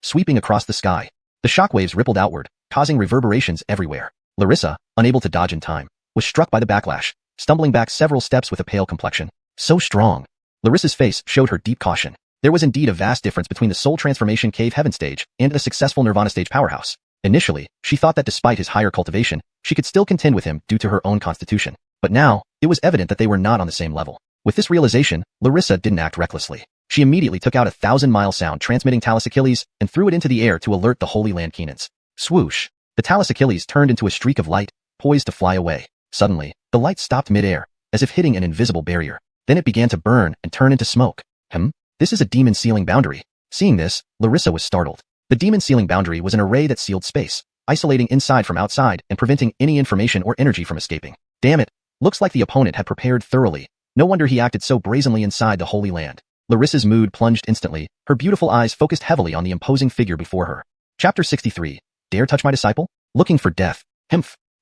sweeping across the sky. The shockwaves rippled outward, causing reverberations everywhere. Larissa, unable to dodge in time, was struck by the backlash, stumbling back several steps with a pale complexion. So strong. Larissa's face showed her deep caution. There was indeed a vast difference between the Soul Transformation Cave Heaven stage and a successful Nirvana stage powerhouse. Initially, she thought that despite his higher cultivation, she could still contend with him due to her own constitution. But now, it was evident that they were not on the same level. With this realization, Larissa didn't act recklessly. She immediately took out a 1,000-mile sound transmitting Talus Achilles and threw it into the air to alert the Holy Land Keenans. Swoosh! The Talus Achilles turned into a streak of light, poised to fly away. Suddenly, the light stopped mid-air, as if hitting an invisible barrier. Then it began to burn and turn into smoke. This is a demon sealing boundary. Seeing this, Larissa was startled. The demon sealing boundary was an array that sealed space, isolating inside from outside and preventing any information or energy from escaping. Damn it! Looks like the opponent had prepared thoroughly. No wonder he acted so brazenly inside the Holy Land. Larissa's mood plunged instantly, her beautiful eyes focused heavily on the imposing figure before her. Chapter 63. Dare touch my disciple? Looking for death.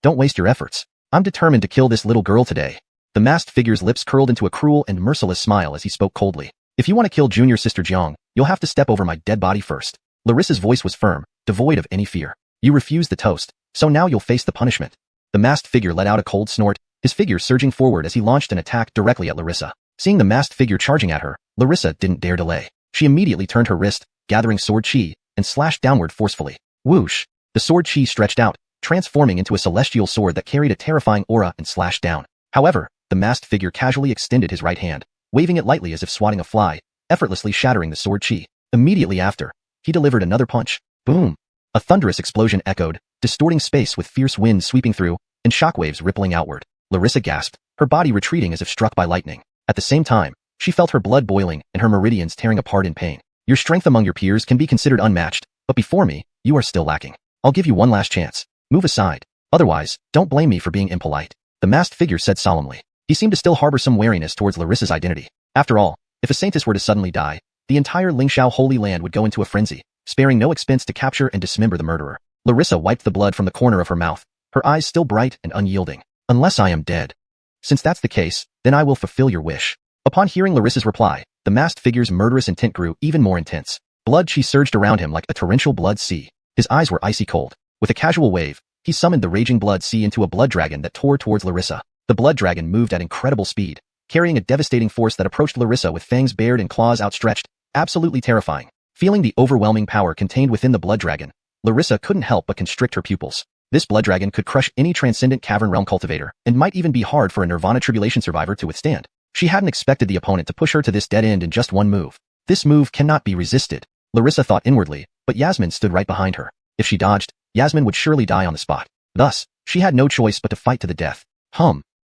Don't waste your efforts. I'm determined to kill this little girl today. The masked figure's lips curled into a cruel and merciless smile as he spoke coldly. If you want to kill junior sister Jiang, you'll have to step over my dead body first. Larissa's voice was firm, devoid of any fear. You refused the toast, so now you'll face the punishment. The masked figure let out a cold snort, his figure surging forward as he launched an attack directly at Larissa. Seeing the masked figure charging at her, Larissa didn't dare delay. She immediately turned her wrist, gathering sword chi, and slashed downward forcefully. Whoosh! The sword chi stretched out, transforming into a celestial sword that carried a terrifying aura and slashed down. However, the masked figure casually extended his right hand, waving it lightly as if swatting a fly, effortlessly shattering the sword chi. Immediately after, he delivered another punch. Boom! A thunderous explosion echoed, distorting space with fierce winds sweeping through, and shockwaves rippling outward. Larissa gasped, her body retreating as if struck by lightning. At the same time, she felt her blood boiling and her meridians tearing apart in pain. Your strength among your peers can be considered unmatched, but before me, you are still lacking. I'll give you one last chance. Move aside. Otherwise, don't blame me for being impolite. The masked figure said solemnly. He seemed to still harbor some wariness towards Larissa's identity. After all, if a saintess were to suddenly die, the entire Lingxiao Holy Land would go into a frenzy, sparing no expense to capture and dismember the murderer. Larissa wiped the blood from the corner of her mouth, her eyes still bright and unyielding. Unless I am dead. Since that's the case, then I will fulfill your wish. Upon hearing Larissa's reply, the masked figure's murderous intent grew even more intense. Blood chi surged around him like a torrential blood sea. His eyes were icy cold. With a casual wave, he summoned the raging blood sea into a blood dragon that tore towards Larissa. The blood dragon moved at incredible speed, carrying a devastating force that approached Larissa with fangs bared and claws outstretched, absolutely terrifying. Feeling the overwhelming power contained within the blood dragon, Larissa couldn't help but constrict her pupils. This blood dragon could crush any transcendent cavern realm cultivator, and might even be hard for a Nirvana Tribulation survivor to withstand. She hadn't expected the opponent to push her to this dead end in just one move. This move cannot be resisted, Larissa thought inwardly, but Yasmin stood right behind her. If she dodged, Yasmin would surely die on the spot. Thus, she had no choice but to fight to the death.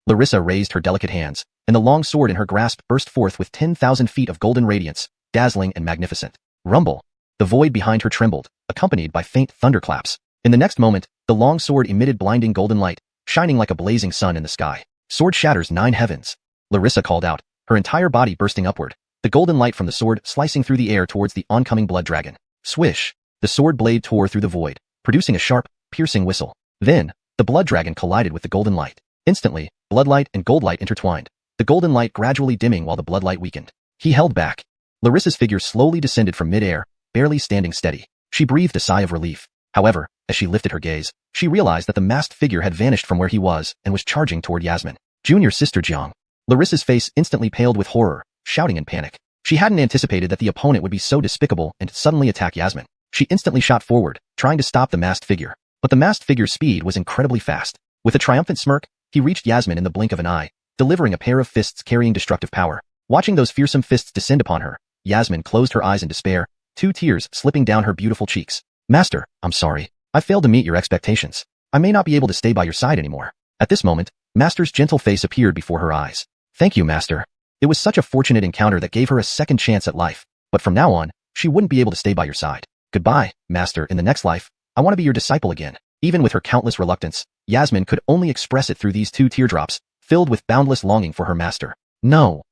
Larissa raised her delicate hands, and the long sword in her grasp burst forth with 10,000 feet of golden radiance, dazzling and magnificent. Rumble! The void behind her trembled, accompanied by faint thunderclaps. In the next moment, the long sword emitted blinding golden light, shining like a blazing sun in the sky. Sword shatters 9 heavens. Larissa called out, her entire body bursting upward, the golden light from the sword slicing through the air towards the oncoming blood dragon. Swish! The sword blade tore through the void, producing a sharp, piercing whistle. Then, the blood dragon collided with the golden light. Instantly, blood light and gold light intertwined, the golden light gradually dimming while the blood light weakened. He held back. Larissa's figure slowly descended from mid-air, barely standing steady. She breathed a sigh of relief. However, as she lifted her gaze, she realized that the masked figure had vanished from where he was and was charging toward Yasmin. Junior sister Jiang. Larissa's face instantly paled with horror, shouting in panic. She hadn't anticipated that the opponent would be so despicable and suddenly attack Yasmin. She instantly shot forward, trying to stop the masked figure. But the masked figure's speed was incredibly fast. With a triumphant smirk, he reached Yasmin in the blink of an eye, delivering a pair of fists carrying destructive power. Watching those fearsome fists descend upon her, Yasmin closed her eyes in despair, 2 tears slipping down her beautiful cheeks. Master, I'm sorry. I failed to meet your expectations. I may not be able to stay by your side anymore. At this moment, Master's gentle face appeared before her eyes. Thank you, Master. It was such a fortunate encounter that gave her a second chance at life. But from now on, she wouldn't be able to stay by your side. Goodbye, Master. In the next life, I want to be your disciple again. Even with her countless reluctance, Yasmin could only express it through these 2 teardrops, filled with boundless longing for her master. No.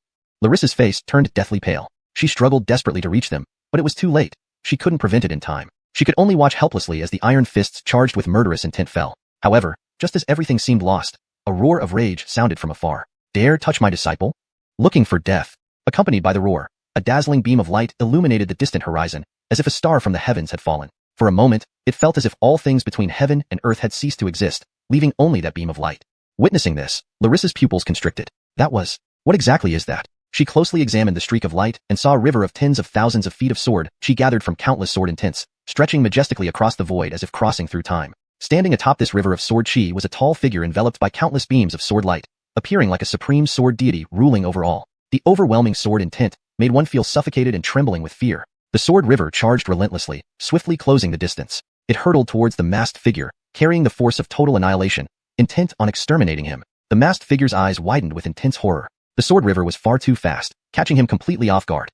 Larissa's face turned deathly pale. She struggled desperately to reach them, but it was too late. She couldn't prevent it in time. She could only watch helplessly as the iron fists charged with murderous intent fell. However, just as everything seemed lost, a roar of rage sounded from afar. Dare touch my disciple? Looking for death. Accompanied by the roar, a dazzling beam of light illuminated the distant horizon, as if a star from the heavens had fallen. For a moment, it felt as if all things between heaven and earth had ceased to exist, leaving only that beam of light. Witnessing this, Larissa's pupils constricted. What exactly is that? She closely examined the streak of light and saw a river of tens of thousands of feet of sword she gathered from countless sword intents, stretching majestically across the void as if crossing through time. Standing atop this river of sword chi was a tall figure enveloped by countless beams of sword light, appearing like a supreme sword deity ruling over all. The overwhelming sword intent made one feel suffocated and trembling with fear. The sword river charged relentlessly, swiftly closing the distance. It hurtled towards the masked figure, carrying the force of total annihilation, intent on exterminating him. The masked figure's eyes widened with intense horror. The sword river was far too fast, catching him completely off guard.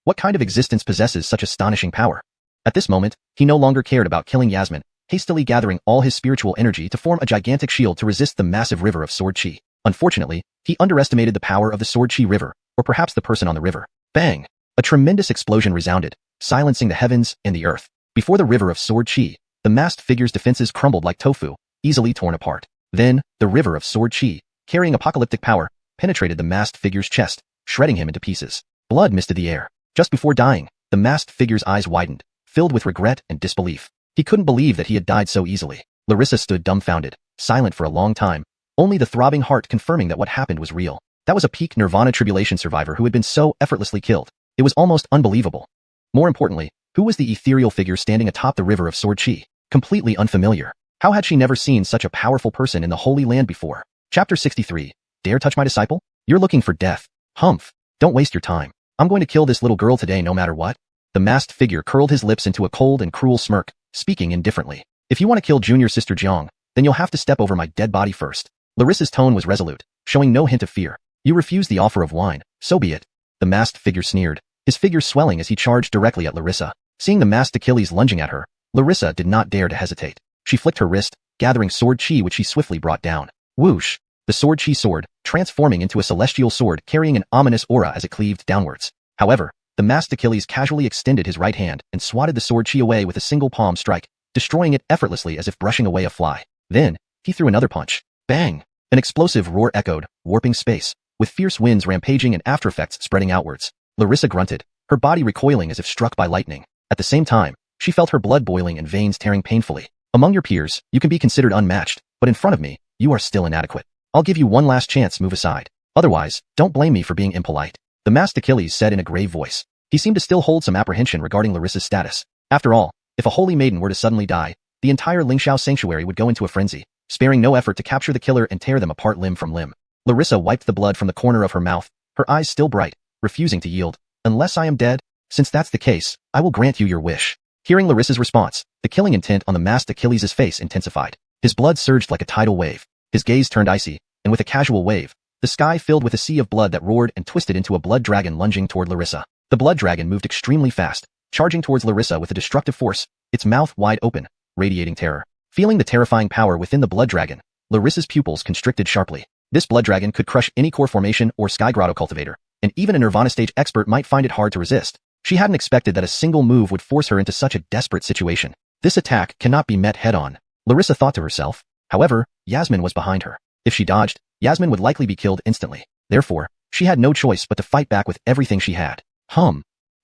What kind of existence possesses such astonishing power? At this moment, he no longer cared about killing Yasmin, hastily gathering all his spiritual energy to form a gigantic shield to resist the massive river of sword chi. Unfortunately, he underestimated the power of the sword chi river, or perhaps the person on the river. Bang! A tremendous explosion resounded, silencing the heavens and the earth. Before the river of sword chi, the masked figure's defenses crumbled like tofu, easily torn apart. Then, the river of sword chi, carrying apocalyptic power, penetrated the masked figure's chest, shredding him into pieces. Blood misted the air. Just before dying, the masked figure's eyes widened, filled with regret and disbelief. He couldn't believe that he had died so easily. Larissa stood dumbfounded, silent for a long time, only the throbbing heart confirming that what happened was real. That was a peak Nirvana tribulation survivor who had been so effortlessly killed. It was almost unbelievable. More importantly, who was the ethereal figure standing atop the river of sword chi? Completely unfamiliar. How had she never seen such a powerful person in the Holy Land before? Chapter 63. Dare touch my disciple? You're looking for death. Humph. Don't waste your time. I'm going to kill this little girl today no matter what. The masked figure curled his lips into a cold and cruel smirk, speaking indifferently. If you want to kill junior sister Jiang, then you'll have to step over my dead body first. Larissa's tone was resolute, showing no hint of fear. You refuse the offer of wine, so be it. The masked figure sneered, his figure swelling as he charged directly at Larissa. Seeing the masked Achilles lunging at her, Larissa did not dare to hesitate. She flicked her wrist, gathering sword chi which she swiftly brought down. Whoosh! The sword chi sword, transforming into a celestial sword carrying an ominous aura as it cleaved downwards. However, the masked Achilles casually extended his right hand and swatted the sword chi away with a single palm strike, destroying it effortlessly as if brushing away a fly. Then, he threw another punch. Bang! An explosive roar echoed, warping space, with fierce winds rampaging and aftereffects spreading outwards. Larissa grunted, her body recoiling as if struck by lightning. At the same time, she felt her blood boiling and veins tearing painfully. Among your peers, you can be considered unmatched, but in front of me, you are still inadequate. I'll give you one last chance, move aside. Otherwise, don't blame me for being impolite. The masked Achilles said in a grave voice. He seemed to still hold some apprehension regarding Larissa's status. After all, if a holy maiden were to suddenly die, the entire Lingxiao sanctuary would go into a frenzy, sparing no effort to capture the killer and tear them apart limb from limb. Larissa wiped the blood from the corner of her mouth, her eyes still bright, refusing to yield. Unless I am dead? Since that's the case, I will grant you your wish. Hearing Larissa's response, the killing intent on the masked Achilles' face intensified. His blood surged like a tidal wave. His gaze turned icy, and with a casual wave, the sky filled with a sea of blood that roared and twisted into a blood dragon lunging toward Larissa. The blood dragon moved extremely fast, charging towards Larissa with a destructive force, its mouth wide open, radiating terror. Feeling the terrifying power within the blood dragon, Larissa's pupils constricted sharply. This blood dragon could crush any core formation or sky grotto cultivator, and even a Nirvana stage expert might find it hard to resist. She hadn't expected that a single move would force her into such a desperate situation. This attack cannot be met head-on, Larissa thought to herself. However, Yasmin was behind her. If she dodged, Yasmin would likely be killed instantly. Therefore, she had no choice but to fight back with everything she had.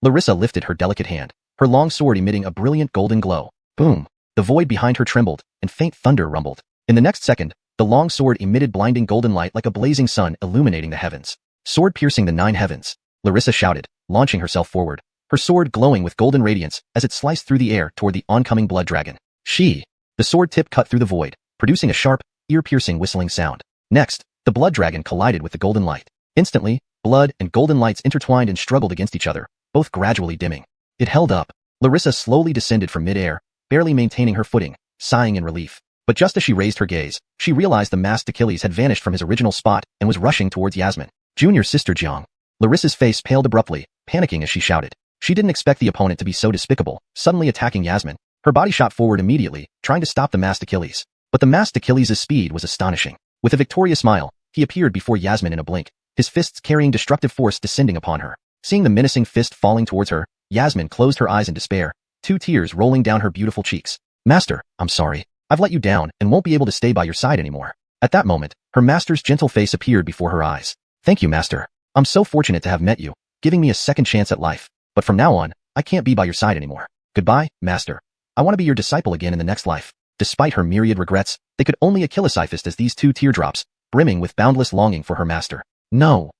Larissa lifted her delicate hand, her long sword emitting a brilliant golden glow. Boom! The void behind her trembled, and faint thunder rumbled. In the next second, the long sword emitted blinding golden light like a blazing sun illuminating the heavens. Sword piercing the 9 heavens. Larissa shouted, launching herself forward, her sword glowing with golden radiance as it sliced through the air toward the oncoming blood dragon. The sword tip cut through the void, producing a sharp, ear-piercing whistling sound. Next, the blood dragon collided with the golden light. Instantly, blood and golden lights intertwined and struggled against each other, both gradually dimming. It held up. Larissa slowly descended from mid-air, barely maintaining her footing, sighing in relief. But just as she raised her gaze, she realized the masked Achilles had vanished from his original spot and was rushing towards Yasmin. Junior sister Jiang. Larissa's face paled abruptly, panicking as she shouted. She didn't expect the opponent to be so despicable, suddenly attacking Yasmin. Her body shot forward immediately, trying to stop the masked Achilles. But the masked Achilles' speed was astonishing. With a victorious smile, he appeared before Yasmin in a blink, his fists carrying destructive force descending upon her. Seeing the menacing fist falling towards her, Yasmin closed her eyes in despair, 2 tears rolling down her beautiful cheeks. Master, I'm sorry. I've let you down and won't be able to stay by your side anymore. At that moment, her master's gentle face appeared before her eyes. Thank you, master. I'm so fortunate to have met you, giving me a second chance at life. But from now on, I can't be by your side anymore. Goodbye, master. I want to be your disciple again in the next life. Despite her myriad regrets, they could only achillesifist as these 2 teardrops, brimming with boundless longing for her master. No.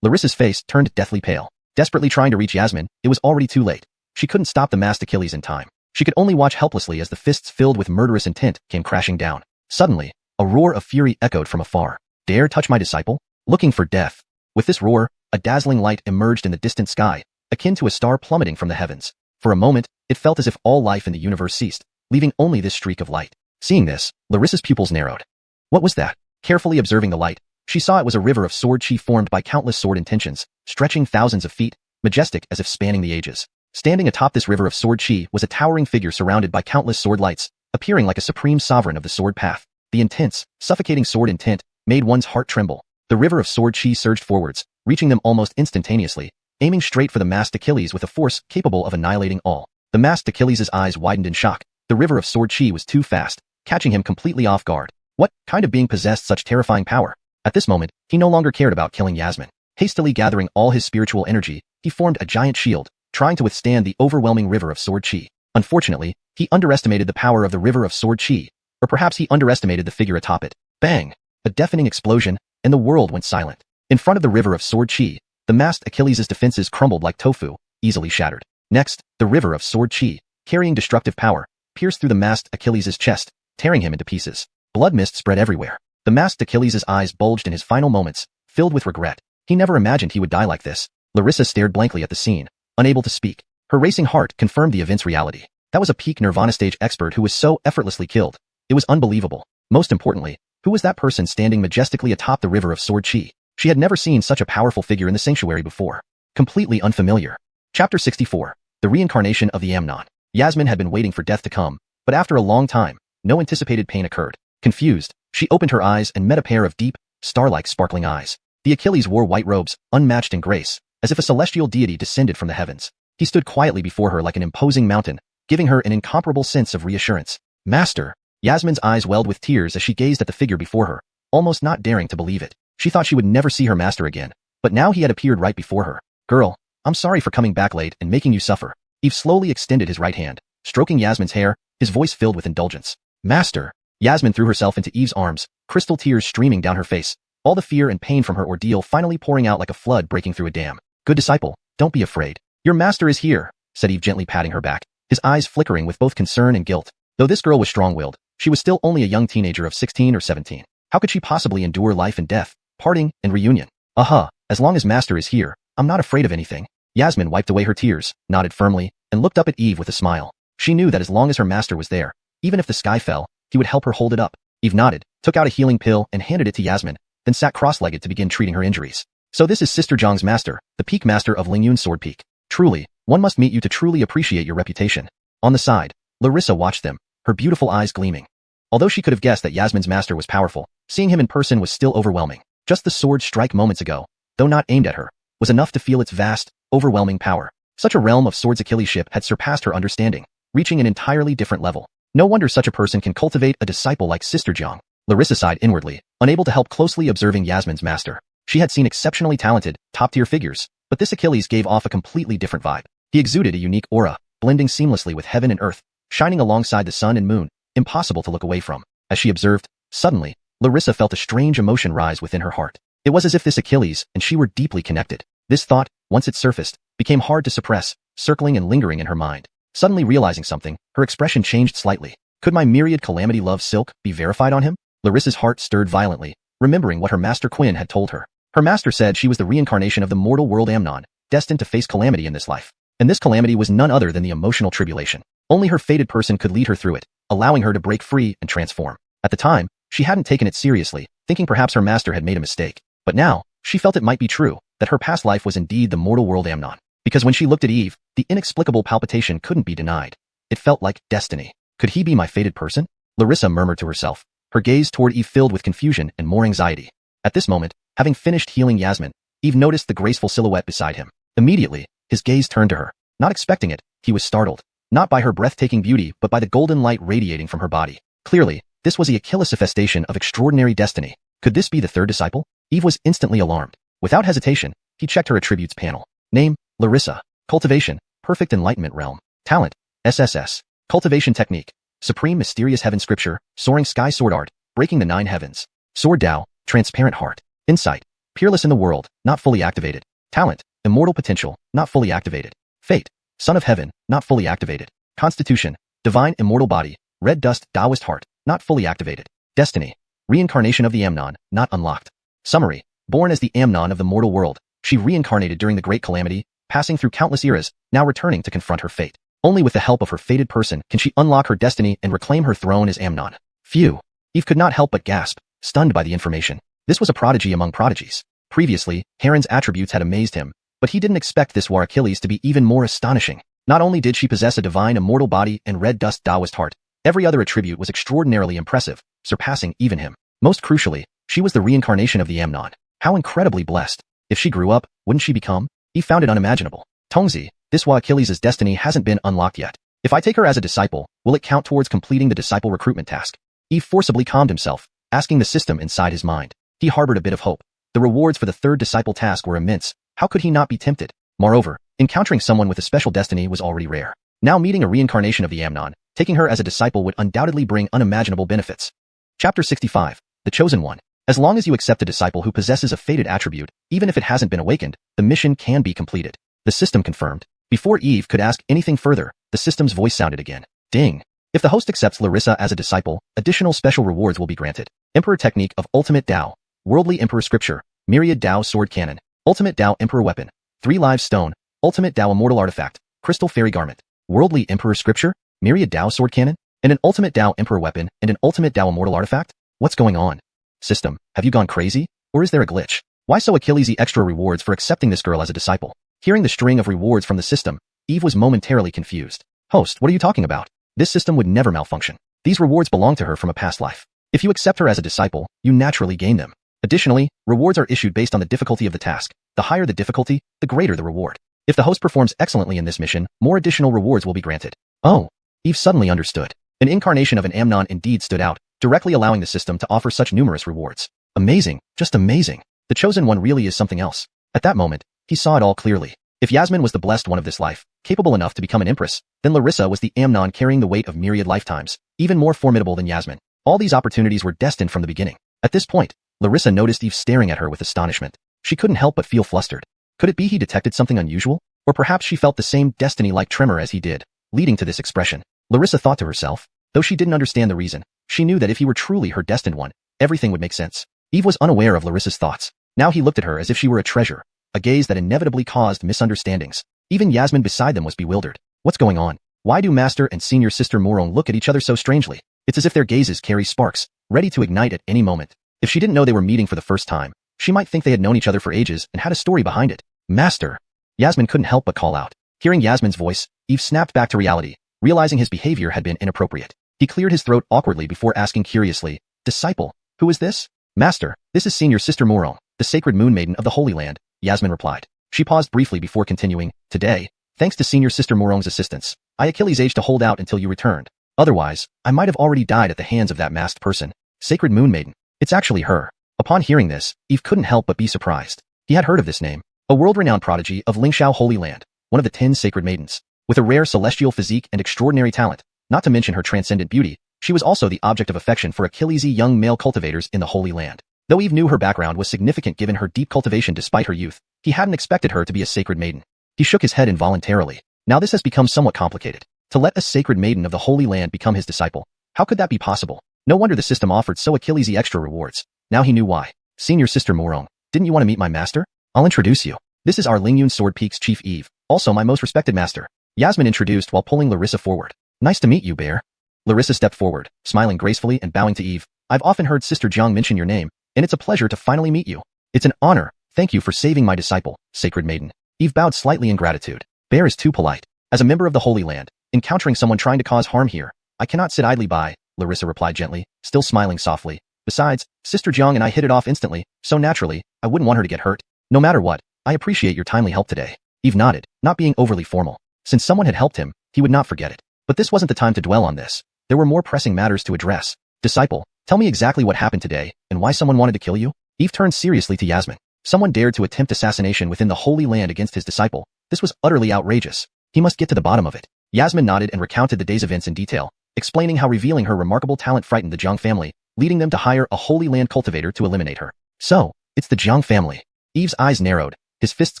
Larissa's face turned deathly pale. Desperately trying to reach Yasmin, it was already too late. She couldn't stop the masked Achilles in time. She could only watch helplessly as the fists filled with murderous intent came crashing down. Suddenly, a roar of fury echoed from afar. Dare touch my disciple? Looking for death. With this roar, a dazzling light emerged in the distant sky, akin to a star plummeting from the heavens. For a moment, it felt as if all life in the universe ceased, leaving only this streak of light. Seeing this, Larissa's pupils narrowed. What was that? Carefully observing the light, she saw it was a river of sword chi formed by countless sword intentions, stretching thousands of feet, majestic as if spanning the ages. Standing atop this river of sword chi was a towering figure surrounded by countless sword lights, appearing like a supreme sovereign of the sword path. The intense, suffocating sword intent made one's heart tremble. The river of sword chi surged forwards, reaching them almost instantaneously, aiming straight for the masked Achilles with a force capable of annihilating all. The masked Achilles' eyes widened in shock. The river of sword chi was too fast, catching him completely off guard. What kind of being possessed such terrifying power? At this moment, he no longer cared about killing Yasmin. Hastily gathering all his spiritual energy, he formed a giant shield, trying to withstand the overwhelming river of sword chi. Unfortunately, he underestimated the power of the river of sword chi, or perhaps he underestimated the figure atop it. Bang! A deafening explosion, and the world went silent. In front of the river of sword chi, the masked Achilles' defenses crumbled like tofu, easily shattered. Next, the river of sword chi, carrying destructive power, pierced through the masked Achilles' chest, tearing him into pieces. Blood mist spread everywhere. The masked Achilles' eyes bulged in his final moments, filled with regret. He never imagined he would die like this. Larissa stared blankly at the scene, unable to speak. Her racing heart confirmed the event's reality. That was a peak Nirvana stage expert who was so effortlessly killed. It was unbelievable. Most importantly, who was that person standing majestically atop the river of sword chi? She had never seen such a powerful figure in the sanctuary before. Completely unfamiliar. Chapter 64. The Reincarnation of the Amnon. Yasmin had been waiting for death to come, but after a long time, no anticipated pain occurred. Confused, she opened her eyes and met a pair of deep, star-like sparkling eyes. The Achilles wore white robes, unmatched in grace, as if a celestial deity descended from the heavens. He stood quietly before her like an imposing mountain, giving her an incomparable sense of reassurance. Master! Yasmin's eyes welled with tears as she gazed at the figure before her, almost not daring to believe it. She thought she would never see her master again, but now he had appeared right before her. Girl, I'm sorry for coming back late and making you suffer. Eve slowly extended his right hand, stroking Yasmin's hair, his voice filled with indulgence. Master! Yasmin threw herself into Eve's arms, crystal tears streaming down her face, all the fear and pain from her ordeal finally pouring out like a flood breaking through a dam. Good disciple, don't be afraid. Your master is here, said Eve gently patting her back, his eyes flickering with both concern and guilt. Though this girl was strong-willed, she was still only a young teenager of 16 or 17. How could she possibly endure life and death, parting and reunion? As long as master is here, I'm not afraid of anything. Yasmin wiped away her tears, nodded firmly, and looked up at Eve with a smile. She knew that as long as her master was there, even if the sky fell, he would help her hold it up. Eve nodded, took out a healing pill and handed it to Yasmin, then sat cross-legged to begin treating her injuries. So this is Sister Zhang's master, the peak master of Lingyun's sword peak. Truly, one must meet you to truly appreciate your reputation. On the side, Larissa watched them, her beautiful eyes gleaming. Although she could have guessed that Yasmin's master was powerful, seeing him in person was still overwhelming. Just the sword strike moments ago, though not aimed at her, was enough to feel its vast, overwhelming power. Such a realm of swords Achilleship had surpassed her understanding, reaching an entirely different level. No wonder such a person can cultivate a disciple like Sister Zhang. Larissa sighed inwardly, unable to help closely observing Yasmin's master. She had seen exceptionally talented, top-tier figures, but this Achilles gave off a completely different vibe. He exuded a unique aura, blending seamlessly with heaven and earth, shining alongside the sun and moon, impossible to look away from. As she observed, suddenly, Larissa felt a strange emotion rise within her heart. It was as if this Achilles and she were deeply connected. This thought, once it surfaced, became hard to suppress, circling and lingering in her mind. Suddenly realizing something, her expression changed slightly. Could my myriad calamity love silk be verified on him? Larissa's heart stirred violently, remembering what her master Quinn had told her. Her master said she was the reincarnation of the mortal world Amnon, destined to face calamity in this life. And this calamity was none other than the emotional tribulation. Only her fated person could lead her through it, allowing her to break free and transform. At the time, she hadn't taken it seriously, thinking perhaps her master had made a mistake. But now, she felt it might be true, that her past life was indeed the mortal world Amnon. Because when she looked at Eve, the inexplicable palpitation couldn't be denied. It felt like destiny. Could he be my fated person? Larissa murmured to herself, her gaze toward Eve filled with confusion and more anxiety. At this moment, having finished healing Yasmin, Eve noticed the graceful silhouette beside him. Immediately, his gaze turned to her. Not expecting it, he was startled. Not by her breathtaking beauty but by the golden light radiating from her body. Clearly, this was the Achilles-manifestation of extraordinary destiny. Could this be the third disciple? Eve was instantly alarmed. Without hesitation, he checked her attributes panel. Name, Larissa. Cultivation, Perfect Enlightenment Realm. Talent, SSS. Cultivation Technique, Supreme Mysterious Heaven Scripture, Soaring Sky Sword Art, Breaking the Nine Heavens. Sword Tao, Transparent Heart. Insight, Peerless in the World, not fully activated. Talent, Immortal Potential, not fully activated. Fate, Son of Heaven, not fully activated. Constitution, Divine Immortal Body, Red Dust Taoist Heart, not fully activated. Destiny, Reincarnation of the Amnon, not unlocked. Summary, born as the Amnon of the mortal world, she reincarnated during the Great Calamity, passing through countless eras, now returning to confront her fate. Only with the help of her fated person can she unlock her destiny and reclaim her throne as Amnon. Phew. Eve could not help but gasp, stunned by the information. This was a prodigy among prodigies. Previously, Heron's attributes had amazed him, but he didn't expect this war Achilles to be even more astonishing. Not only did she possess a divine immortal body and red dust Taoist heart, every other attribute was extraordinarily impressive, surpassing even him. Most crucially, she was the reincarnation of the Amnon. How incredibly blessed. If she grew up, wouldn't she become? Eve found it unimaginable. Tongzi, this Wa Achilles' destiny hasn't been unlocked yet. If I take her as a disciple, will it count towards completing the disciple recruitment task? Eve forcibly calmed himself, asking the system inside his mind. He harbored a bit of hope. The rewards for the third disciple task were immense. How could he not be tempted? Moreover, encountering someone with a special destiny was already rare. Now meeting a reincarnation of the Amnon, taking her as a disciple would undoubtedly bring unimaginable benefits. Chapter 65. The Chosen One. As long as you accept a disciple who possesses a fated attribute, even if it hasn't been awakened, the mission can be completed. The system confirmed. Before Eve could ask anything further, the system's voice sounded again. Ding. If the host accepts Larissa as a disciple, additional special rewards will be granted. Emperor Technique of Ultimate Tao. Worldly Emperor Scripture. Myriad Tao Sword Cannon. Ultimate Tao Emperor Weapon. 3 Live Stone. Ultimate Tao Immortal Artifact. Crystal Fairy Garment. Worldly Emperor Scripture. Myriad Tao Sword Cannon. And an Ultimate Tao Emperor Weapon and an Ultimate Tao Immortal Artifact? What's going on? System, have you gone crazy? Or is there a glitch? Why so Achilles' extra rewards for accepting this girl as a disciple? Hearing the string of rewards from the system, Eve was momentarily confused. Host, what are you talking about? This system would never malfunction. These rewards belong to her from a past life. If you accept her as a disciple, you naturally gain them. Additionally, rewards are issued based on the difficulty of the task. The higher the difficulty, the greater the reward. If the host performs excellently in this mission, more additional rewards will be granted. Oh, Eve suddenly understood. An incarnation of an Amnon indeed stood out, directly allowing the system to offer such numerous rewards. Amazing, just amazing. The Chosen One really is something else. At that moment, he saw it all clearly. If Yasmin was the blessed one of this life, capable enough to become an empress, then Larissa was the Amnon carrying the weight of myriad lifetimes, even more formidable than Yasmin. All these opportunities were destined from the beginning. At this point, Larissa noticed Eve staring at her with astonishment. She couldn't help but feel flustered. Could it be he detected something unusual? Or perhaps she felt the same destiny-like tremor as he did, leading to this expression. Larissa thought to herself. Though she didn't understand the reason, she knew that if he were truly her destined one, everything would make sense. Eve was unaware of Larissa's thoughts. Now he looked at her as if she were a treasure, a gaze that inevitably caused misunderstandings. Even Yasmin beside them was bewildered. What's going on? Why do Master and Senior Sister Morong look at each other so strangely? It's as if their gazes carry sparks, ready to ignite at any moment. If she didn't know they were meeting for the first time, she might think they had known each other for ages and had a story behind it. Master! Yasmin couldn't help but call out. Hearing Yasmin's voice, Eve snapped back to reality, realizing his behavior had been inappropriate. He cleared his throat awkwardly before asking curiously, Disciple, who is this? Master, this is Senior Sister Morong, the sacred moon maiden of the Holy Land, Yasmin replied. She paused briefly before continuing, Today, thanks to Senior Sister Morong's assistance, I Achilles aged to hold out until you returned. Otherwise, I might have already died at the hands of that masked person. Sacred moon maiden. It's actually her. Upon hearing this, Eve couldn't help but be surprised. He had heard of this name. A world-renowned prodigy of Lingxiao Holy Land, one of the 10 sacred maidens. With a rare celestial physique and extraordinary talent, not to mention her transcendent beauty, she was also the object of affection for Achilles' young male cultivators in the Holy Land. Though Eve knew her background was significant given her deep cultivation despite her youth, he hadn't expected her to be a sacred maiden. He shook his head involuntarily. Now this has become somewhat complicated. To let a sacred maiden of the Holy Land become his disciple. How could that be possible? No wonder the system offered so Achillesy extra rewards. Now he knew why. Senior Sister Morong, didn't you want to meet my master? I'll introduce you. This is our Lingyun Sword Peak's Chief Eve, also my most respected master. Yasmin introduced while pulling Larissa forward. Nice to meet you, Bear. Larissa stepped forward, smiling gracefully and bowing to Eve. I've often heard Sister Jiang mention your name, and it's a pleasure to finally meet you. It's an honor. Thank you for saving my disciple, Sacred Maiden. Eve bowed slightly in gratitude. Bear is too polite. As a member of the Holy Land, encountering someone trying to cause harm here, I cannot sit idly by, Larissa replied gently, still smiling softly. Besides, Sister Jiang and I hit it off instantly, so naturally, I wouldn't want her to get hurt. No matter what, I appreciate your timely help today. Eve nodded, not being overly formal. Since someone had helped him, he would not forget it. But this wasn't the time to dwell on this. There were more pressing matters to address. Disciple, tell me exactly what happened today, and why someone wanted to kill you? Eve turned seriously to Yasmin. Someone dared to attempt assassination within the Holy Land against his disciple. This was utterly outrageous. He must get to the bottom of it. Yasmin nodded and recounted the day's events in detail, explaining how revealing her remarkable talent frightened the Jiang family, leading them to hire a Holy Land cultivator to eliminate her. So, it's the Jiang family. Eve's eyes narrowed, his fists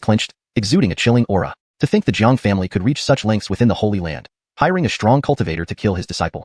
clenched, exuding a chilling aura. To think the Jiang family could reach such lengths within the Holy Land, hiring a strong cultivator to kill his disciple.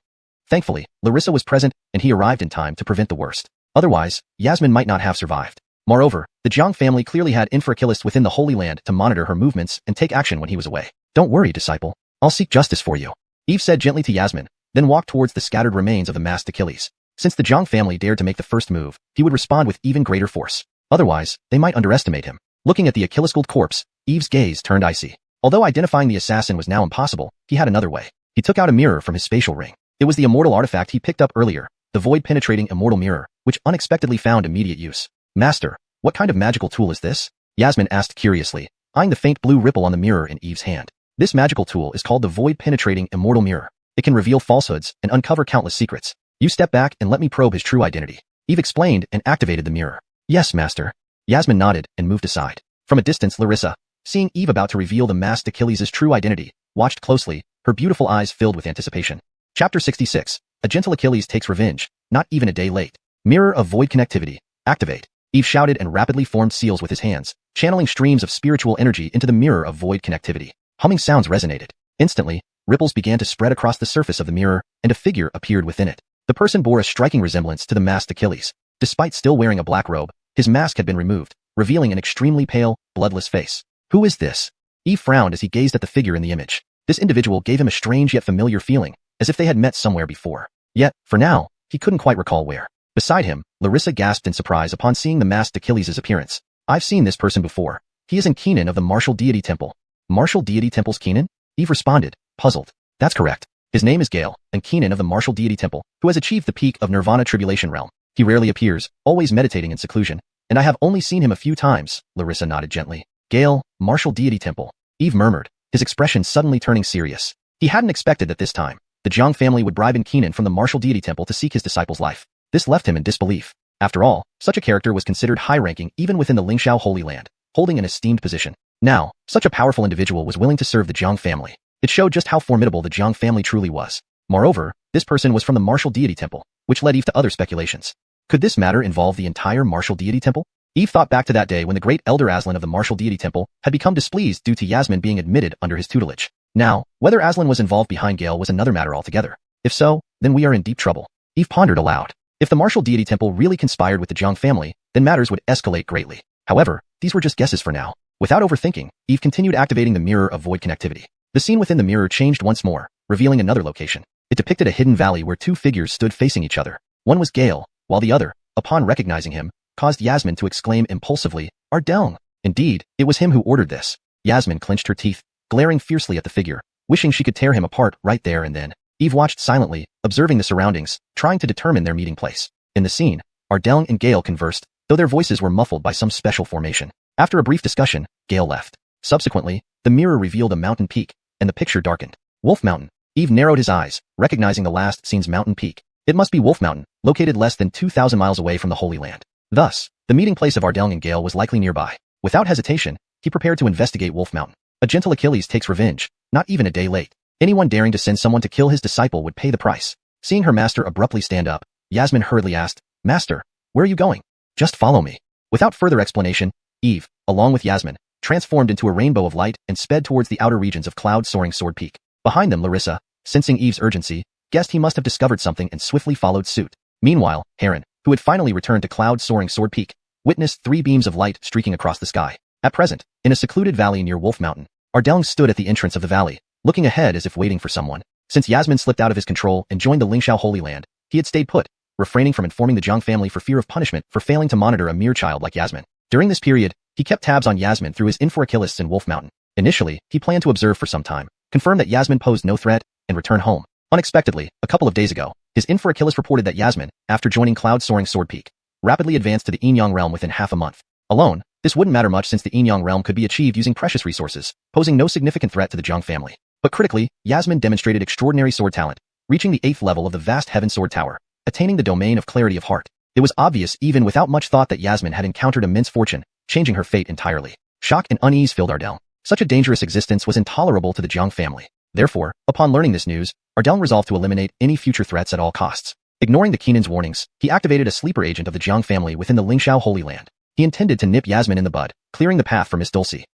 Thankfully, Larissa was present, and he arrived in time to prevent the worst. Otherwise, Yasmin might not have survived. Moreover, the Jiang family clearly had infrachilists within the Holy Land to monitor her movements and take action when he was away. Don't worry, disciple. I'll seek justice for you. Eve said gently to Yasmin, then walked towards the scattered remains of the masked Achilles. Since the Jiang family dared to make the first move, he would respond with even greater force. Otherwise, they might underestimate him. Looking at the Achilles-gold corpse, Eve's gaze turned icy. Although identifying the assassin was now impossible, he had another way. He took out a mirror from his spatial ring. It was the Immortal artifact he picked up earlier, the void-penetrating Immortal mirror, which unexpectedly found immediate use. Master, what kind of magical tool is this? Yasmin asked curiously, eyeing the faint blue ripple on the mirror in Eve's hand. This magical tool is called the void-penetrating Immortal mirror. It can reveal falsehoods and uncover countless secrets. You step back and let me probe his true identity. Eve explained and activated the mirror. Yes, master. Yasmin nodded and moved aside. From a distance, Larissa, seeing Eve about to reveal the masked Achilles' true identity, watched closely, her beautiful eyes filled with anticipation. Chapter 66. A gentle Achilles takes revenge, not even a day late. Mirror of void connectivity. Activate. Eve shouted and rapidly formed seals with his hands, channeling streams of spiritual energy into the mirror of void connectivity. Humming sounds resonated. Instantly, ripples began to spread across the surface of the mirror, and a figure appeared within it. The person bore a striking resemblance to the masked Achilles. Despite still wearing a black robe, his mask had been removed, revealing an extremely pale, bloodless face. Who is this? Eve frowned as he gazed at the figure in the image. This individual gave him a strange yet familiar feeling, as if they had met somewhere before. Yet, for now, he couldn't quite recall where. Beside him, Larissa gasped in surprise upon seeing the masked Achilles' appearance. I've seen this person before. He is in Keenan of the Martial Deity Temple. Martial Deity Temple's Keenan? Eve responded, puzzled. That's correct. His name is Gale, and Keenan of the Martial Deity Temple, who has achieved the peak of Nirvana Tribulation Realm. He rarely appears, always meditating in seclusion, and I have only seen him a few times, Larissa nodded gently. Gale, Martial Deity Temple. Eve murmured, his expression suddenly turning serious. He hadn't expected that this time, the Jiang family would bribe in Keenan from the Martial Deity Temple to seek his disciple's life. This left him in disbelief. After all, such a character was considered high-ranking even within the Lingxiao Holy Land, holding an esteemed position. Now, such a powerful individual was willing to serve the Jiang family. It showed just how formidable the Jiang family truly was. Moreover, this person was from the Martial Deity Temple, which led Eve to other speculations. Could this matter involve the entire Martial Deity Temple? Eve thought back to that day when the great Elder Aslan of the Martial Deity Temple had become displeased due to Yasmin being admitted under his tutelage. Now, whether Aslan was involved behind Gale was another matter altogether. If so, then we are in deep trouble. Eve pondered aloud. If the Martial Deity Temple really conspired with the Jiang family, then matters would escalate greatly. However, these were just guesses for now. Without overthinking, Eve continued activating the mirror of void connectivity. The scene within the mirror changed once more, revealing another location. It depicted a hidden valley where two figures stood facing each other. One was Gale, while the other, upon recognizing him, caused Yasmin to exclaim impulsively, Ardeng. Indeed, it was him who ordered this. Yasmin clenched her teeth, glaring fiercely at the figure, wishing she could tear him apart right there and then. Eve watched silently, observing the surroundings, trying to determine their meeting place. In the scene, Ardeng and Gale conversed, though their voices were muffled by some special formation. After a brief discussion, Gale left. Subsequently, the mirror revealed a mountain peak, and the picture darkened. Wolf Mountain. Eve narrowed his eyes, recognizing the last scene's mountain peak. It must be Wolf Mountain, located less than 2,000 miles away from the Holy Land. Thus, the meeting place of Ardeng and Gale was likely nearby. Without hesitation, he prepared to investigate Wolf Mountain. A gentle Achilles takes revenge, not even a day late. Anyone daring to send someone to kill his disciple would pay the price. Seeing her master abruptly stand up, Yasmin hurriedly asked, Master, where are you going? Just follow me. Without further explanation, Eve, along with Yasmin, transformed into a rainbow of light and sped towards the outer regions of cloud-soaring Sword Peak. Behind them, Larissa, sensing Eve's urgency, guessed he must have discovered something and swiftly followed suit. Meanwhile, Heron, who had finally returned to cloud-soaring Sword Peak, witnessed 3 beams of light streaking across the sky. At present, in a secluded valley near Wolf Mountain, Ardong stood at the entrance of the valley, looking ahead as if waiting for someone. Since Yasmin slipped out of his control and joined the Lingxiao Holy Land, he had stayed put, refraining from informing the Jiang family for fear of punishment for failing to monitor a mere child like Yasmin. During this period, he kept tabs on Yasmin through his Inforachillists in Wolf Mountain. Initially, he planned to observe for some time, confirm that Yasmin posed no threat, and return home. Unexpectedly, a couple of days ago, his Inforachillist reported that Yasmin, after joining cloud-soaring Sword Peak, rapidly advanced to the Yinyang realm within half a month. Alone, this wouldn't matter much since the Yinyang realm could be achieved using precious resources, posing no significant threat to the Jiang family. But critically, Yasmin demonstrated extraordinary sword talent, reaching the 8th level of the vast Heaven Sword Tower, attaining the domain of clarity of heart. It was obvious even without much thought that Yasmin had encountered immense fortune, changing her fate entirely. Shock and unease filled Ardong. Such a dangerous existence was intolerable to the Jiang family. Therefore, upon learning this news, Ardong resolved to eliminate any future threats at all costs. Ignoring the Keenan's warnings, he activated a sleeper agent of the Jiang family within the Lingxiao Holy Land. He intended to nip Yasmin in the bud, clearing the path for Miss Dulcie.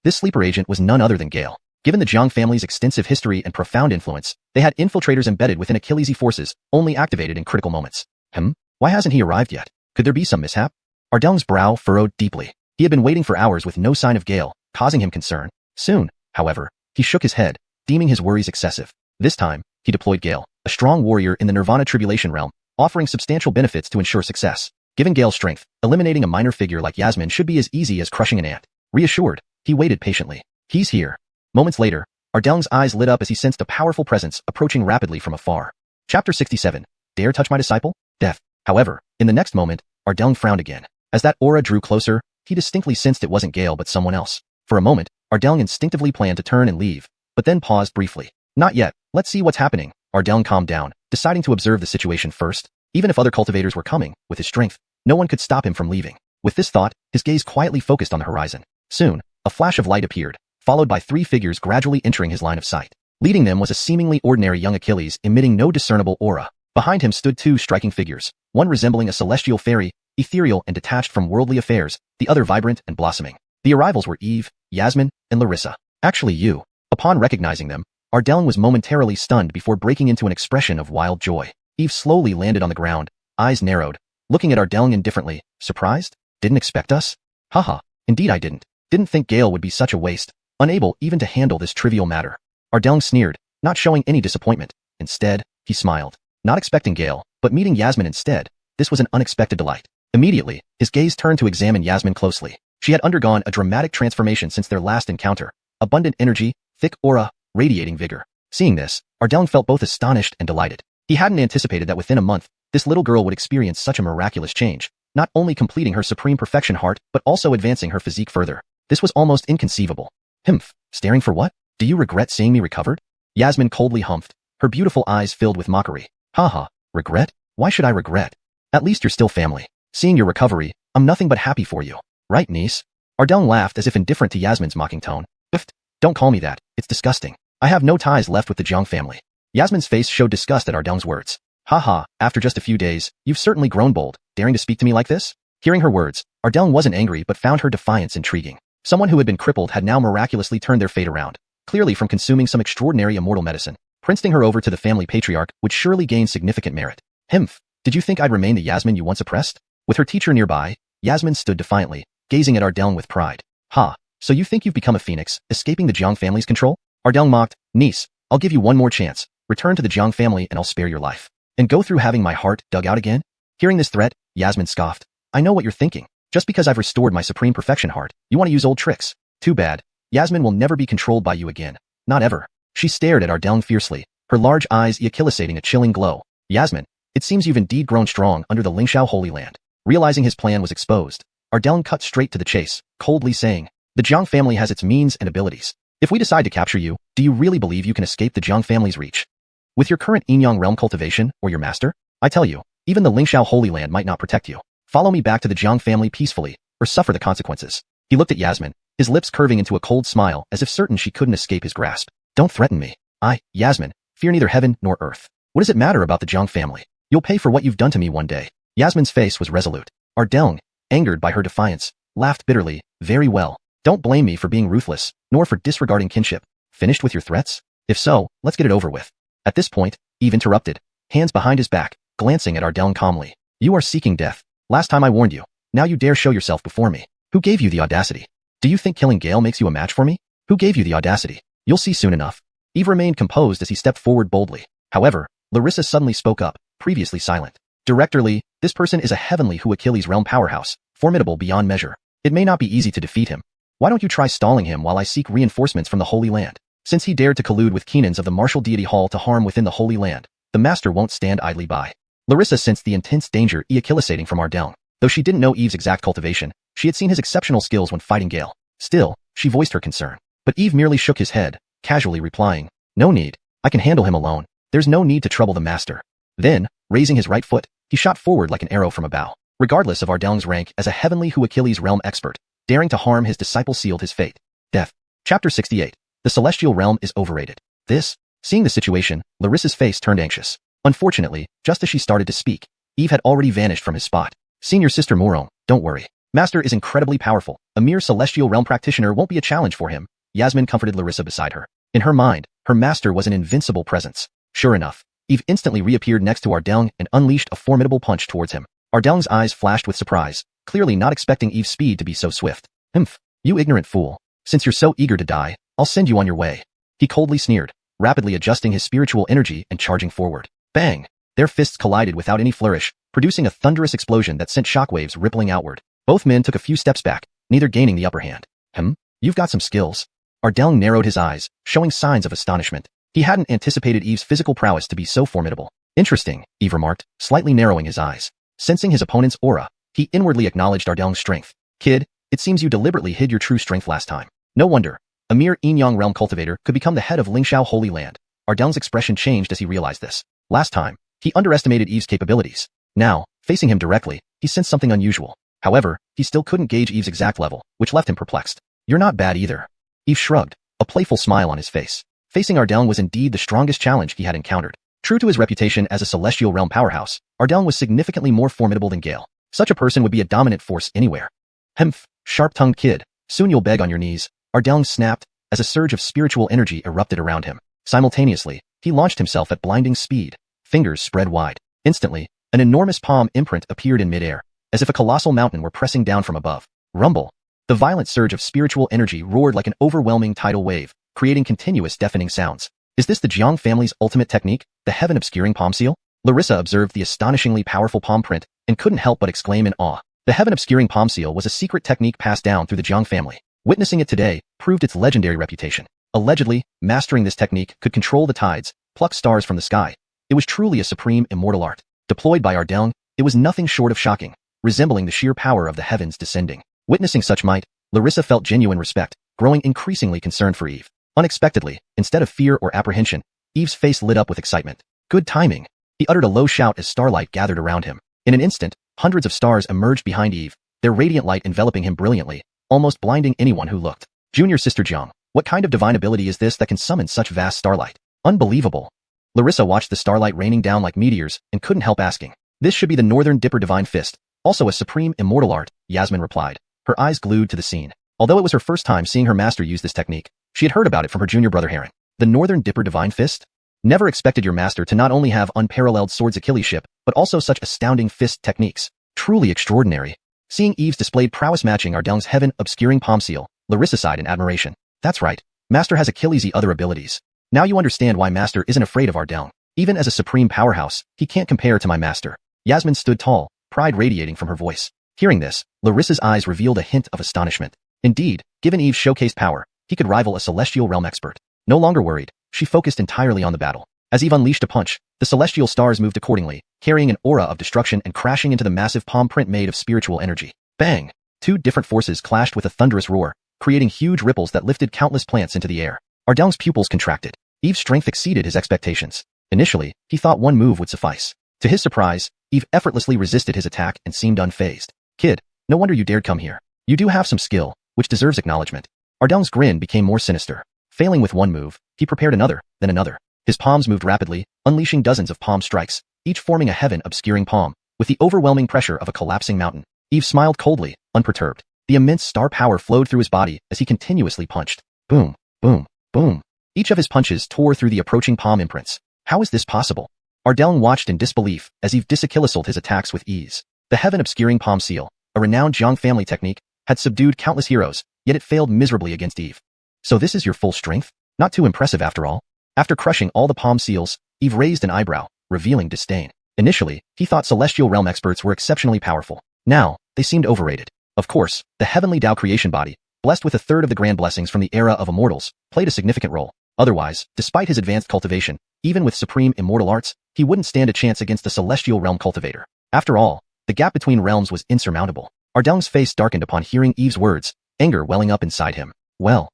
This sleeper agent was none other than Gale. Given the Jiang family's extensive history and profound influence, they had infiltrators embedded within Achilles' forces, only activated in critical moments. Why hasn't he arrived yet? Could there be some mishap? Ardong's brow furrowed deeply. He had been waiting for hours with no sign of Gale, causing him concern. Soon, however, he shook his head, deeming his worries excessive. This time, he deployed Gale, a strong warrior in the Nirvana Tribulation realm, offering substantial benefits to ensure success. Given Gale's strength, eliminating a minor figure like Yasmin should be as easy as crushing an ant. Reassured, he waited patiently. He's here. Moments later, Ardong's eyes lit up as he sensed a powerful presence approaching rapidly from afar. Chapter 67. Dare touch my disciple? Death. However, in the next moment, Ardong frowned again. As that aura drew closer, he distinctly sensed it wasn't Gale but someone else. For a moment, Ardong instinctively planned to turn and leave, but then paused briefly. Not yet, let's see what's happening. Ardong calmed down, deciding to observe the situation first. Even if other cultivators were coming, with his strength, no one could stop him from leaving. With this thought, his gaze quietly focused on the horizon. Soon, a flash of light appeared, followed by 3 figures gradually entering his line of sight. Leading them was a seemingly ordinary young Achilles emitting no discernible aura. Behind him stood 2 striking figures, one resembling a celestial fairy, ethereal and detached from worldly affairs, the other vibrant and blossoming. The arrivals were Eve, Yasmin, and Larissa. Actually you. Upon recognizing them, Ardong was momentarily stunned before breaking into an expression of wild joy. Eve slowly landed on the ground, eyes narrowed, looking at Ardong indifferently. Surprised? Didn't expect us? Haha, indeed I didn't. Didn't think Gale would be such a waste, unable even to handle this trivial matter. Ardong sneered, not showing any disappointment. Instead, he smiled. Not expecting Gale, but meeting Yasmin instead, this was an unexpected delight. Immediately, his gaze turned to examine Yasmin closely. She had undergone a dramatic transformation since their last encounter. Abundant energy, thick aura, radiating vigor. Seeing this, Ardong felt both astonished and delighted. He hadn't anticipated that within a month, this little girl would experience such a miraculous change, not only completing her supreme perfection heart but also advancing her physique further. This was almost inconceivable. Staring for what? Do you regret seeing me recovered? Yasmin coldly humphed, her beautiful eyes filled with mockery. Haha, regret? Why should I regret? At least you're still family. Seeing your recovery, I'm nothing but happy for you. Right, niece? Ardong laughed as if indifferent to Yasmin's mocking tone. Don't call me that, it's disgusting. I have no ties left with the Jiang family. Yasmin's face showed disgust at Ardong's words. Haha, after just a few days, you've certainly grown bold, daring to speak to me like this? Hearing her words, Ardong wasn't angry but found her defiance intriguing. Someone who had been crippled had now miraculously turned their fate around, clearly from consuming some extraordinary immortal medicine. Princeing her over to the family patriarch would surely gain significant merit. Did you think I'd remain the Yasmin you once oppressed? With her teacher nearby, Yasmin stood defiantly, gazing at Ardong with pride. So you think you've become a phoenix, escaping the Jiang family's control? Ardong mocked. Niece, I'll give you one more chance. Return to the Jiang family and I'll spare your life. And go through having my heart dug out again? Hearing this threat, Yasmin scoffed. I know what you're thinking. Just because I've restored my supreme perfection heart, you want to use old tricks. Too bad. Yasmin will never be controlled by you again. Not ever. She stared at Ardong fiercely, her large eyes echilisating a chilling glow. Yasmin, it seems you've indeed grown strong under the Lingxiao Holy Land. Realizing his plan was exposed, Ardong cut straight to the chase, coldly saying, the Jiang family has its means and abilities. If we decide to capture you, do you really believe you can escape the Jiang family's reach? With your current Yinyang realm cultivation, or your master? I tell you, even the Lingxiao Holy Land might not protect you. Follow me back to the Jiang family peacefully, or suffer the consequences. He looked at Yasmin, his lips curving into a cold smile as if certain she couldn't escape his grasp. Don't threaten me. Yasmin, fear neither heaven nor earth. What does it matter about the Jiang family? You'll pay for what you've done to me one day. Yasmin's face was resolute. Ardong, angered by her defiance, laughed bitterly. Very well. Don't blame me for being ruthless, nor for disregarding kinship. Finished with your threats? If so, let's get it over with. At this point, Eve interrupted, hands behind his back, glancing at Ardell calmly. You are seeking death. Last time I warned you. Now you dare show yourself before me. Who gave you the audacity? Do you think killing Gale makes you a match for me? Who gave you the audacity? You'll see soon enough. Eve remained composed as he stepped forward boldly. However, Larissa suddenly spoke up, previously silent. Directorly, this person is a heavenly Hu Achilles realm powerhouse, formidable beyond measure. It may not be easy to defeat him. Why don't you try stalling him while I seek reinforcements from the Holy Land? Since he dared to collude with Keenans of the Martial Deity Hall to harm within the Holy Land, the Master won't stand idly by. Larissa sensed the intense danger ejaculate from Ardell. Though she didn't know Eve's exact cultivation, she had seen his exceptional skills when fighting Gale. Still, she voiced her concern. But Eve merely shook his head, casually replying, No need. I can handle him alone. There's no need to trouble the Master. Then, raising his right foot, he shot forward like an arrow from a bow. Regardless of Ardell's rank as a heavenly Hu Achilles realm expert, daring to harm his disciple sealed his fate. Death. Chapter 68. The Celestial Realm is overrated. Seeing the situation, Larissa's face turned anxious. Unfortunately, just as she started to speak, Eve had already vanished from his spot. Senior Sister Morong, don't worry. Master is incredibly powerful. A mere Celestial Realm practitioner won't be a challenge for him. Yasmin comforted Larissa beside her. In her mind, her master was an invincible presence. Sure enough, Eve instantly reappeared next to Ardell and unleashed a formidable punch towards him. Ardell's eyes flashed with surprise, clearly not expecting Eve's speed to be so swift. Humph, you ignorant fool. Since you're so eager to die, I'll send you on your way. He coldly sneered, rapidly adjusting his spiritual energy and charging forward. Bang! Their fists collided without any flourish, producing a thunderous explosion that sent shockwaves rippling outward. Both men took a few steps back, neither gaining the upper hand. You've got some skills. Ardell narrowed his eyes, showing signs of astonishment. He hadn't anticipated Eve's physical prowess to be so formidable. Interesting, Eve remarked, slightly narrowing his eyes. Sensing his opponent's aura, he inwardly acknowledged Ardell's strength. Kid, it seems you deliberately hid your true strength last time. No wonder. A mere Yin-Yang realm cultivator could become the head of Lingxiao Holy Land. Ardell's expression changed as he realized this. Last time, he underestimated Eve's capabilities. Now, facing him directly, he sensed something unusual. However, he still couldn't gauge Eve's exact level, which left him perplexed. You're not bad either. Eve shrugged, a playful smile on his face. Facing Ardell was indeed the strongest challenge he had encountered. True to his reputation as a celestial realm powerhouse, Ardell was significantly more formidable than Gale. Such a person would be a dominant force anywhere. Hemph, sharp-tongued kid, soon you'll beg on your knees. Ardell snapped, as a surge of spiritual energy erupted around him. Simultaneously, he launched himself at blinding speed, fingers spread wide. Instantly, an enormous palm imprint appeared in midair, as if a colossal mountain were pressing down from above. Rumble. The violent surge of spiritual energy roared like an overwhelming tidal wave, creating continuous deafening sounds. Is this the Jiang family's ultimate technique, the heaven-obscuring palm seal? Larissa observed the astonishingly powerful palm print and couldn't help but exclaim in awe. The heaven-obscuring palm seal was a secret technique passed down through the Jiang family. Witnessing it today proved its legendary reputation. Allegedly, mastering this technique could control the tides, pluck stars from the sky. It was truly a supreme immortal art. Deployed by Ardell, it was nothing short of shocking, resembling the sheer power of the heavens descending. Witnessing such might, Larissa felt genuine respect, growing increasingly concerned for Eve. Unexpectedly, instead of fear or apprehension, Eve's face lit up with excitement. Good timing. He uttered a low shout as starlight gathered around him. In an instant, hundreds of stars emerged behind Eve, their radiant light enveloping him brilliantly, almost blinding anyone who looked. Junior Sister Jiang, what kind of divine ability is this that can summon such vast starlight? Unbelievable. Larissa watched the starlight raining down like meteors and couldn't help asking. This should be the Northern Dipper Divine Fist, also a supreme immortal art, Yasmin replied, her eyes glued to the scene. Although it was her first time seeing her master use this technique, she had heard about it from her junior brother Heron. The Northern Dipper Divine Fist? Never expected your master to not only have unparalleled sword's Achilleship, but also such astounding fist techniques. Truly extraordinary. Seeing Eve's displayed prowess matching Ardell's heaven-obscuring palm seal, Larissa sighed in admiration. That's right. Master has Achilles' other abilities. Now you understand why Master isn't afraid of Ardell. Even as a supreme powerhouse, he can't compare to my master. Yasmin stood tall, pride radiating from her voice. Hearing this, Larissa's eyes revealed a hint of astonishment. Indeed, given Eve's showcased power, he could rival a celestial realm expert. No longer worried, she focused entirely on the battle. As Eve unleashed a punch, the celestial stars moved accordingly, carrying an aura of destruction and crashing into the massive palm print made of spiritual energy. Bang! Two different forces clashed with a thunderous roar, creating huge ripples that lifted countless plants into the air. Ardell's pupils contracted. Eve's strength exceeded his expectations. Initially, he thought one move would suffice. To his surprise, Eve effortlessly resisted his attack and seemed unfazed. Kid, no wonder you dared come here. You do have some skill, which deserves acknowledgement. Ardell's grin became more sinister. Failing with one move, he prepared another, then another. His palms moved rapidly, unleashing dozens of palm strikes, each forming a heaven-obscuring palm, with the overwhelming pressure of a collapsing mountain. Eve smiled coldly, unperturbed. The immense star power flowed through his body as he continuously punched. Boom, boom, boom. Each of his punches tore through the approaching palm imprints. How is this possible? Ardelng watched in disbelief as Eve disakilissoled his attacks with ease. The heaven-obscuring palm seal, a renowned Zhang family technique, had subdued countless heroes, yet it failed miserably against Eve. So this is your full strength? Not too impressive after all. After crushing all the palm seals, Eve raised an eyebrow, revealing disdain. Initially, he thought Celestial Realm experts were exceptionally powerful. Now, they seemed overrated. Of course, the heavenly Tao creation body, blessed with a third of the grand blessings from the era of Immortals, played a significant role. Otherwise, despite his advanced cultivation, even with supreme immortal arts, he wouldn't stand a chance against the Celestial Realm cultivator. After all, the gap between realms was insurmountable. Ardelng's face darkened upon hearing Eve's words, anger welling up inside him. Well,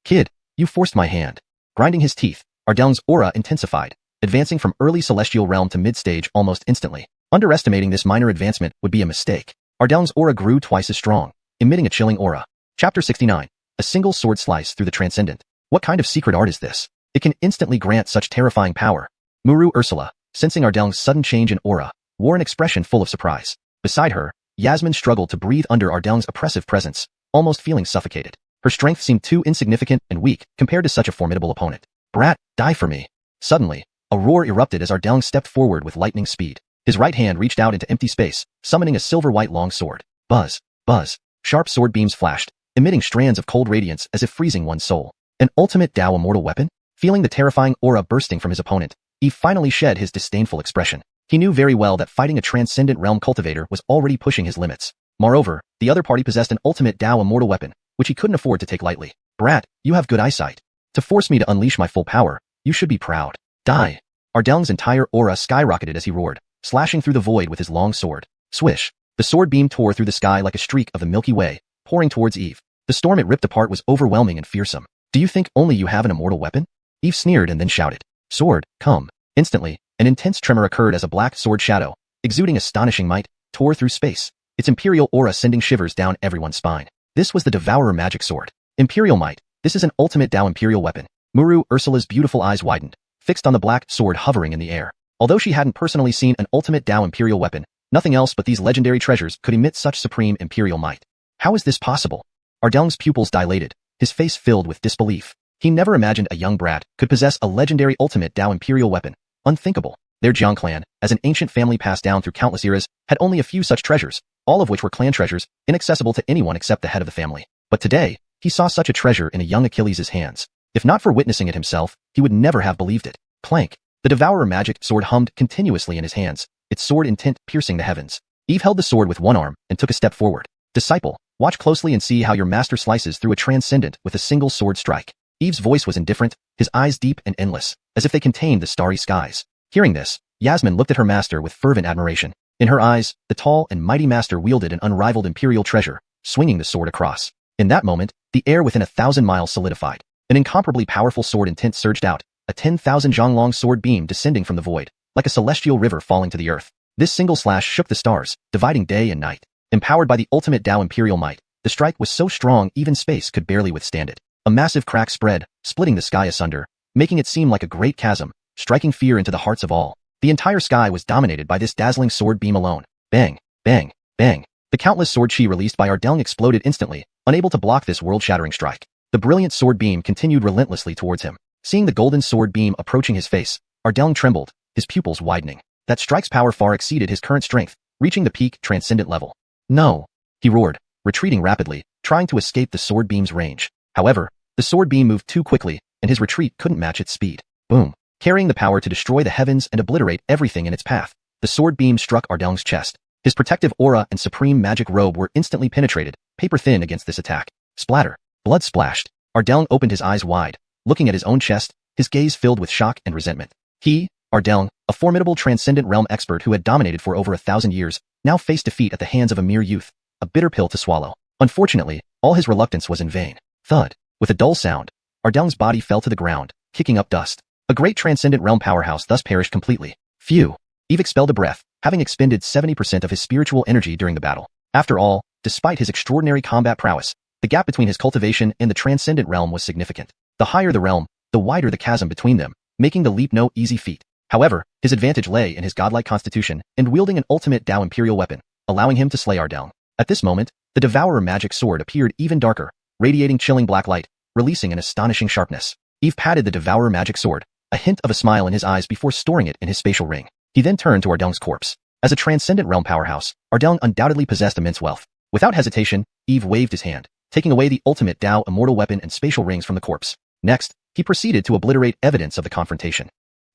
kid, you forced my hand. Grinding his teeth, Ardelng's aura intensified, advancing from early Celestial Realm to mid-stage almost instantly. Underestimating this minor advancement would be a mistake. Ardelng's aura grew twice as strong, emitting a chilling aura. Chapter 69. A single sword slice through the transcendent. What kind of secret art is this? It can instantly grant such terrifying power. Muru Ursula, sensing Ardelng's sudden change in aura, wore an expression full of surprise. Beside her, Yasmin struggled to breathe under Ardelng's oppressive presence, almost feeling suffocated. Her strength seemed too insignificant and weak compared to such a formidable opponent. Brat, die for me. Suddenly, a roar erupted as Ardelng stepped forward with lightning speed. His right hand reached out into empty space, summoning a silver-white long sword. Buzz, buzz. Sharp sword beams flashed, emitting strands of cold radiance as if freezing one's soul. An ultimate Tao immortal weapon? Feeling the terrifying aura bursting from his opponent, Eve finally shed his disdainful expression. He knew very well that fighting a transcendent realm cultivator was already pushing his limits. Moreover, the other party possessed an ultimate Tao immortal weapon, which he couldn't afford to take lightly. Brat, you have good eyesight. To force me to unleash my full power, you should be proud. Die. Ardelng's entire aura skyrocketed as he roared, slashing through the void with his long sword. Swish. The sword beam tore through the sky like a streak of the Milky Way, pouring towards Eve. The storm it ripped apart was overwhelming and fearsome. Do you think only you have an immortal weapon? Eve sneered and then shouted. Sword, come. Instantly, an intense tremor occurred as a black sword shadow, exuding astonishing might, tore through space, its imperial aura sending shivers down everyone's spine. This was the Devourer magic sword. Imperial might. This is an ultimate Tao imperial weapon. Muru Ursula's beautiful eyes widened, fixed on the black sword hovering in the air. Although she hadn't personally seen an ultimate Tao imperial weapon, nothing else but these legendary treasures could emit such supreme imperial might. How is this possible? Ardelng's pupils dilated, his face filled with disbelief. He never imagined a young brat could possess a legendary ultimate Tao imperial weapon. Unthinkable. Their Jiang clan, as an ancient family passed down through countless eras, had only a few such treasures, all of which were clan treasures, inaccessible to anyone except the head of the family. But today, he saw such a treasure in a young Achilles' hands. If not for witnessing it himself, he would never have believed it. Clank. The Devourer magic sword hummed continuously in his hands, its sword intent piercing the heavens. Eve held the sword with one arm and took a step forward. Disciple, watch closely and see how your master slices through a transcendent with a single sword strike. Eve's voice was indifferent, his eyes deep and endless, as if they contained the starry skies. Hearing this, Yasmin looked at her master with fervent admiration. In her eyes, the tall and mighty master wielded an unrivaled imperial treasure, swinging the sword across. In that moment, the air within 1,000 miles solidified. An incomparably powerful sword intent surged out, a 10,000 zhang-long sword beam descending from the void, like a celestial river falling to the earth. This single slash shook the stars, dividing day and night. Empowered by the ultimate Tao imperial might, the strike was so strong even space could barely withstand it. A massive crack spread, splitting the sky asunder, making it seem like a great chasm, striking fear into the hearts of all. The entire sky was dominated by this dazzling sword beam alone. Bang, bang, bang. The countless sword chi released by Ardelng exploded instantly, unable to block this world-shattering strike. The brilliant sword beam continued relentlessly towards him. Seeing the golden sword beam approaching his face, Ardelng trembled, his pupils widening. That strike's power far exceeded his current strength, reaching the peak transcendent level. No! He roared, retreating rapidly, trying to escape the sword beam's range. However, the sword beam moved too quickly, and his retreat couldn't match its speed. Boom! Carrying the power to destroy the heavens and obliterate everything in its path, the sword beam struck Ardelng's chest. His protective aura and supreme magic robe were instantly penetrated, paper-thin against this attack. Splatter. Blood splashed. Ardelng opened his eyes wide, looking at his own chest, his gaze filled with shock and resentment. He, Ardelng, a formidable transcendent realm expert who had dominated for over 1,000 years, now faced defeat at the hands of a mere youth, a bitter pill to swallow. Unfortunately, all his reluctance was in vain. Thud. With a dull sound, Ardelng's body fell to the ground, kicking up dust. A great transcendent realm powerhouse thus perished completely. Phew. Eve expelled a breath, having expended 70% of his spiritual energy during the battle. After all, despite his extraordinary combat prowess, the gap between his cultivation and the transcendent realm was significant. The higher the realm, the wider the chasm between them, making the leap no easy feat. However, his advantage lay in his godlike constitution and wielding an ultimate Tao imperial weapon, allowing him to slay Ardelng. At this moment, the Devourer magic sword appeared even darker, radiating chilling black light, releasing an astonishing sharpness. Eve patted the Devourer magic sword, a hint of a smile in his eyes before storing it in his spatial ring. He then turned to Ardung's corpse. As a transcendent realm powerhouse, Ardung undoubtedly possessed immense wealth. Without hesitation, Eve waved his hand, taking away the ultimate Dao immortal weapon and spatial rings from the corpse. Next, he proceeded to obliterate evidence of the confrontation.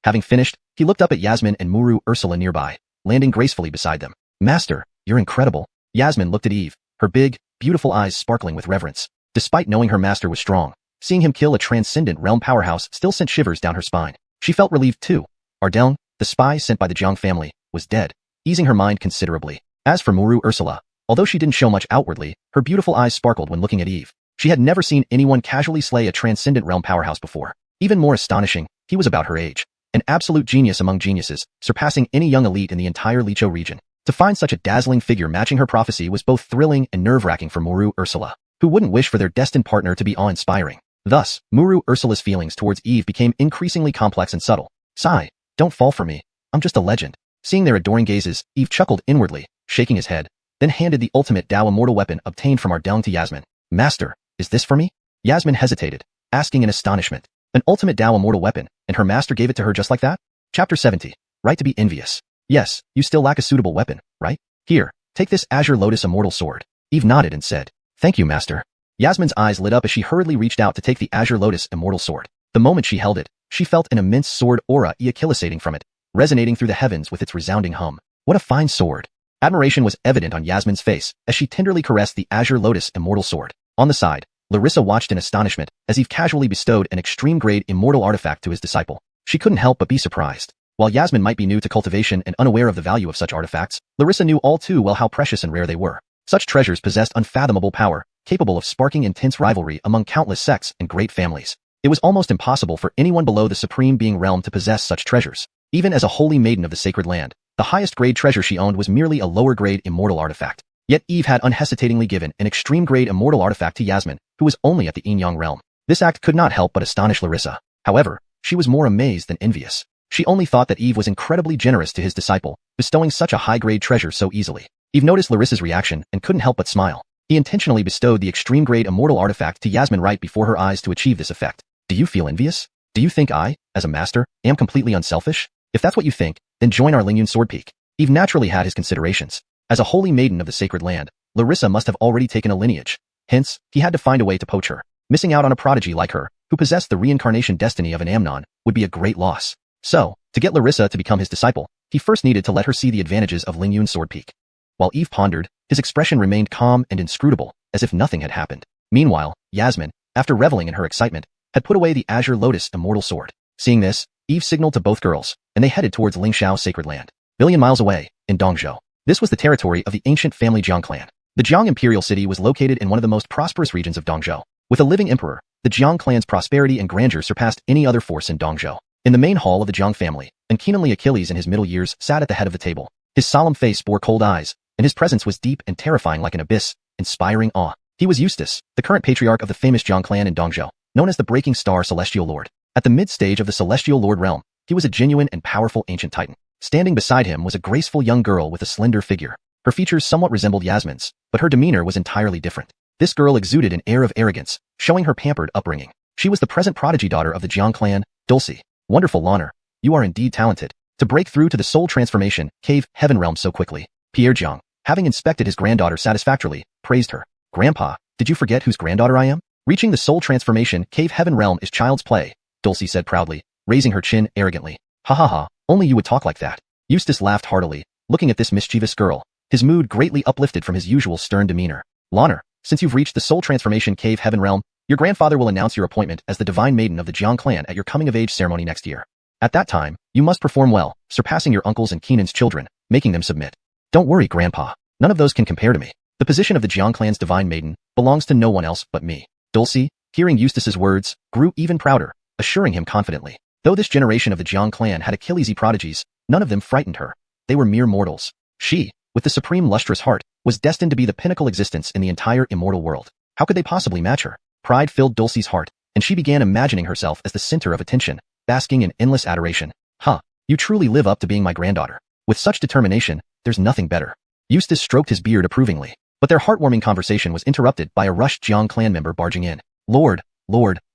Having finished, he looked up at Yasmin and Muru Ursula nearby, landing gracefully beside them. Master, you're incredible. Yasmin looked at Eve, her big, beautiful eyes sparkling with reverence. Despite knowing her master was strong, seeing him kill a transcendent realm powerhouse still sent shivers down her spine. She felt relieved too. Ardung, the spy sent by the Jiang family, was dead, easing her mind considerably. As for Muru Ursula, although she didn't show much outwardly, her beautiful eyes sparkled when looking at Eve. She had never seen anyone casually slay a transcendent realm powerhouse before. Even more astonishing, he was about her age. An absolute genius among geniuses, surpassing any young elite in the entire Lingxiao region. To find such a dazzling figure matching her prophecy was both thrilling and nerve-wracking for Muru Ursula, who wouldn't wish for their destined partner to be awe-inspiring. Thus, Muru Ursula's feelings towards Eve became increasingly complex and subtle. Sigh, don't fall for me. I'm just a legend. Seeing their adoring gazes, Eve chuckled inwardly, shaking his head, then handed the ultimate Dao immortal weapon obtained from Ardung to Yasmin. Master, is this for me? Yasmin hesitated, asking in astonishment. An ultimate Dao immortal weapon, and her master gave it to her just like that? Chapter 70. Right to be envious. Yes, you still lack a suitable weapon, right? Here, take this Azure Lotus immortal sword. Eve nodded and said, Thank you, master. Yasmin's eyes lit up as she hurriedly reached out to take the Azure Lotus immortal sword. The moment she held it, she felt an immense sword aura ejaculating from it, resonating through the heavens with its resounding hum. What a fine sword. Admiration was evident on Yasmin's face as she tenderly caressed the Azure Lotus immortal sword. On the side, Larissa watched in astonishment as Eve casually bestowed an extreme-grade immortal artifact to his disciple. She couldn't help but be surprised. While Yasmin might be new to cultivation and unaware of the value of such artifacts, Larissa knew all too well how precious and rare they were. Such treasures possessed unfathomable power, capable of sparking intense rivalry among countless sects and great families. It was almost impossible for anyone below the Supreme Being realm to possess such treasures. Even as a holy maiden of the sacred land, the highest grade treasure she owned was merely a lower grade immortal artifact. Yet Eve had unhesitatingly given an extreme grade immortal artifact to Yasmin, who was only at the Yin-Yang realm. This act could not help but astonish Larissa. However, she was more amazed than envious. She only thought that Eve was incredibly generous to his disciple, bestowing such a high-grade treasure so easily. Eve noticed Larissa's reaction and couldn't help but smile. He intentionally bestowed the extreme-grade immortal artifact to Yasmin right before her eyes to achieve this effect. Do you feel envious? Do you think I, as a master, am completely unselfish? If that's what you think, then join our Lingyun Sword Peak. Eve naturally had his considerations. As a holy maiden of the sacred land, Larissa must have already taken a lineage. Hence, he had to find a way to poach her. Missing out on a prodigy like her, who possessed the reincarnation destiny of an Amnon, would be a great loss. So, to get Larissa to become his disciple, he first needed to let her see the advantages of Lingyun Sword Peak. While Eve pondered, his expression remained calm and inscrutable, as if nothing had happened. Meanwhile, Yasmin, after reveling in her excitement, had put away the Azure Lotus immortal sword. Seeing this, Eve signaled to both girls, and they headed towards Lingxiao sacred land. Billion miles away, in Dongzhou. This was the territory of the ancient family Jiang clan. The Jiang imperial city was located in one of the most prosperous regions of Dongzhou. With a living emperor, the Jiang clan's prosperity and grandeur surpassed any other force in Dongzhou. In the main hall of the Jiang family, Uncanny Achilles in his middle years sat at the head of the table. His solemn face bore cold eyes, and his presence was deep and terrifying like an abyss, inspiring awe. He was Eustace, the current patriarch of the famous Jiang clan in Dongzhou, known as the Breaking Star Celestial Lord. At the mid-stage of the Celestial Lord realm, he was a genuine and powerful ancient titan. Standing beside him was a graceful young girl with a slender figure. Her features somewhat resembled Yasmin's, but her demeanor was entirely different. This girl exuded an air of arrogance, showing her pampered upbringing. She was the present prodigy daughter of the Jiang clan, Dulcie. Wonderful Lanner, you are indeed talented. To break through to the soul transformation, cave, heaven realm so quickly. Pierre Jiang, having inspected his granddaughter satisfactorily, praised her. Grandpa, did you forget whose granddaughter I am? Reaching the soul transformation, cave, heaven realm is child's play, Dulcie said proudly, raising her chin arrogantly. Ha ha ha, only you would talk like that. Eustace laughed heartily, looking at this mischievous girl, his mood greatly uplifted from his usual stern demeanor. Lanner, since you've reached the soul transformation cave heaven realm, your grandfather will announce your appointment as the divine maiden of the Jiang clan at your coming-of-age ceremony next year. At that time, you must perform well, surpassing your uncles and Keenan's children, making them submit. Don't worry, Grandpa. None of those can compare to me. The position of the Jiang clan's divine maiden belongs to no one else but me. Dulcie, hearing Eustace's words, grew even prouder, assuring him confidently. Though this generation of the Jiang clan had Achilles prodigies, none of them frightened her. They were mere mortals. She, with the supreme lustrous heart, was destined to be the pinnacle existence in the entire immortal world. How could they possibly match her? Pride filled Dulcie's heart, and she began imagining herself as the center of attention, basking in endless adoration. Huh, you truly live up to being my granddaughter. With such determination, there's nothing better. Eustace stroked his beard approvingly. But their heartwarming conversation was interrupted by a rushed Jiang clan member barging in. Lord,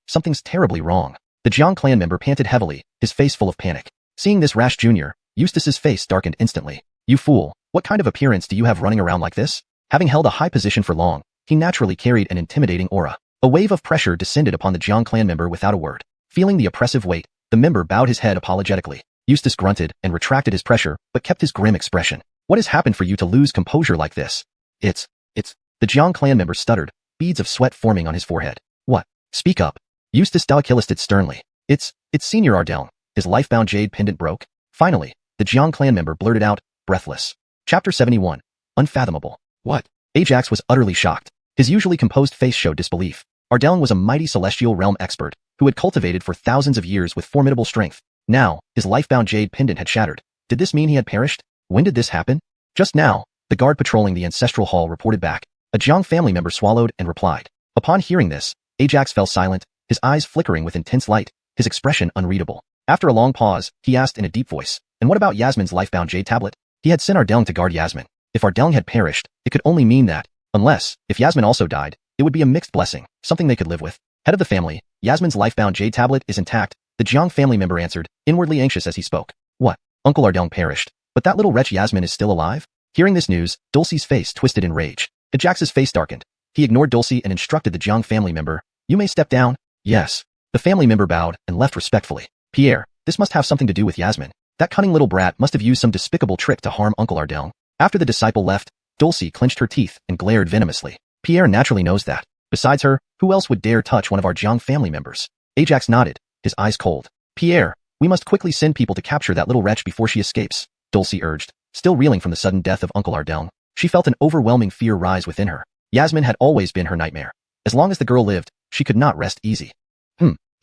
something's terribly wrong. The Jiang clan member panted heavily, his face full of panic. Seeing this rash junior, Eustace's face darkened instantly. You fool, what kind of appearance do you have running around like this? Having held a high position for long, he naturally carried an intimidating aura. A wave of pressure descended upon the Jiang clan member without a word. Feeling the oppressive weight, the member bowed his head apologetically. Eustace grunted and retracted his pressure, but kept his grim expression. What has happened for you to lose composure like this? It's... The Jiang clan member stuttered, beads of sweat forming on his forehead. What? Speak up. Eustace Dalkilisted sternly. It's Senior Ardell. His life-bound jade pendant broke. Finally, the Jiang clan member blurted out, breathless. Chapter 71. Unfathomable. What? Ajax was utterly shocked. His usually composed face showed disbelief. Ardell was a mighty celestial realm expert, who had cultivated for thousands of years with formidable strength. Now, his life-bound jade pendant had shattered. Did this mean he had perished? When did this happen? Just now, the guard patrolling the ancestral hall reported back. A Jiang family member swallowed and replied. Upon hearing this, Ajax fell silent, his eyes flickering with intense light, his expression unreadable. After a long pause, he asked in a deep voice, and what about Yasmin's life-bound jade tablet? He had sent Ardell to guard Yasmin. If Ardell had perished, it could only mean that, unless, if Yasmin also died, it would be a mixed blessing, something they could live with. Head of the family, Yasmin's life-bound jade tablet is intact, the Jiang family member answered, inwardly anxious as he spoke. What? Uncle Ardell perished, but that little wretch Yasmin is still alive? Hearing this news, Dulcie's face twisted in rage. Ajax's face darkened. He ignored Dulcie and instructed the Jiang family member, you may step down. Yes. The family member bowed and left respectfully. Pierre, this must have something to do with Yasmin. That cunning little brat must have used some despicable trick to harm Uncle Ardell. After the disciple left, Dulcie clenched her teeth and glared venomously. Pierre naturally knows that. Besides her, who else would dare touch one of our Jiang family members? Ajax nodded, his eyes cold. Pierre, we must quickly send people to capture that little wretch before she escapes, Dulcie urged, still reeling from the sudden death of Uncle Ardell. She felt an overwhelming fear rise within her. Yasmin had always been her nightmare. As long as the girl lived, she could not rest easy.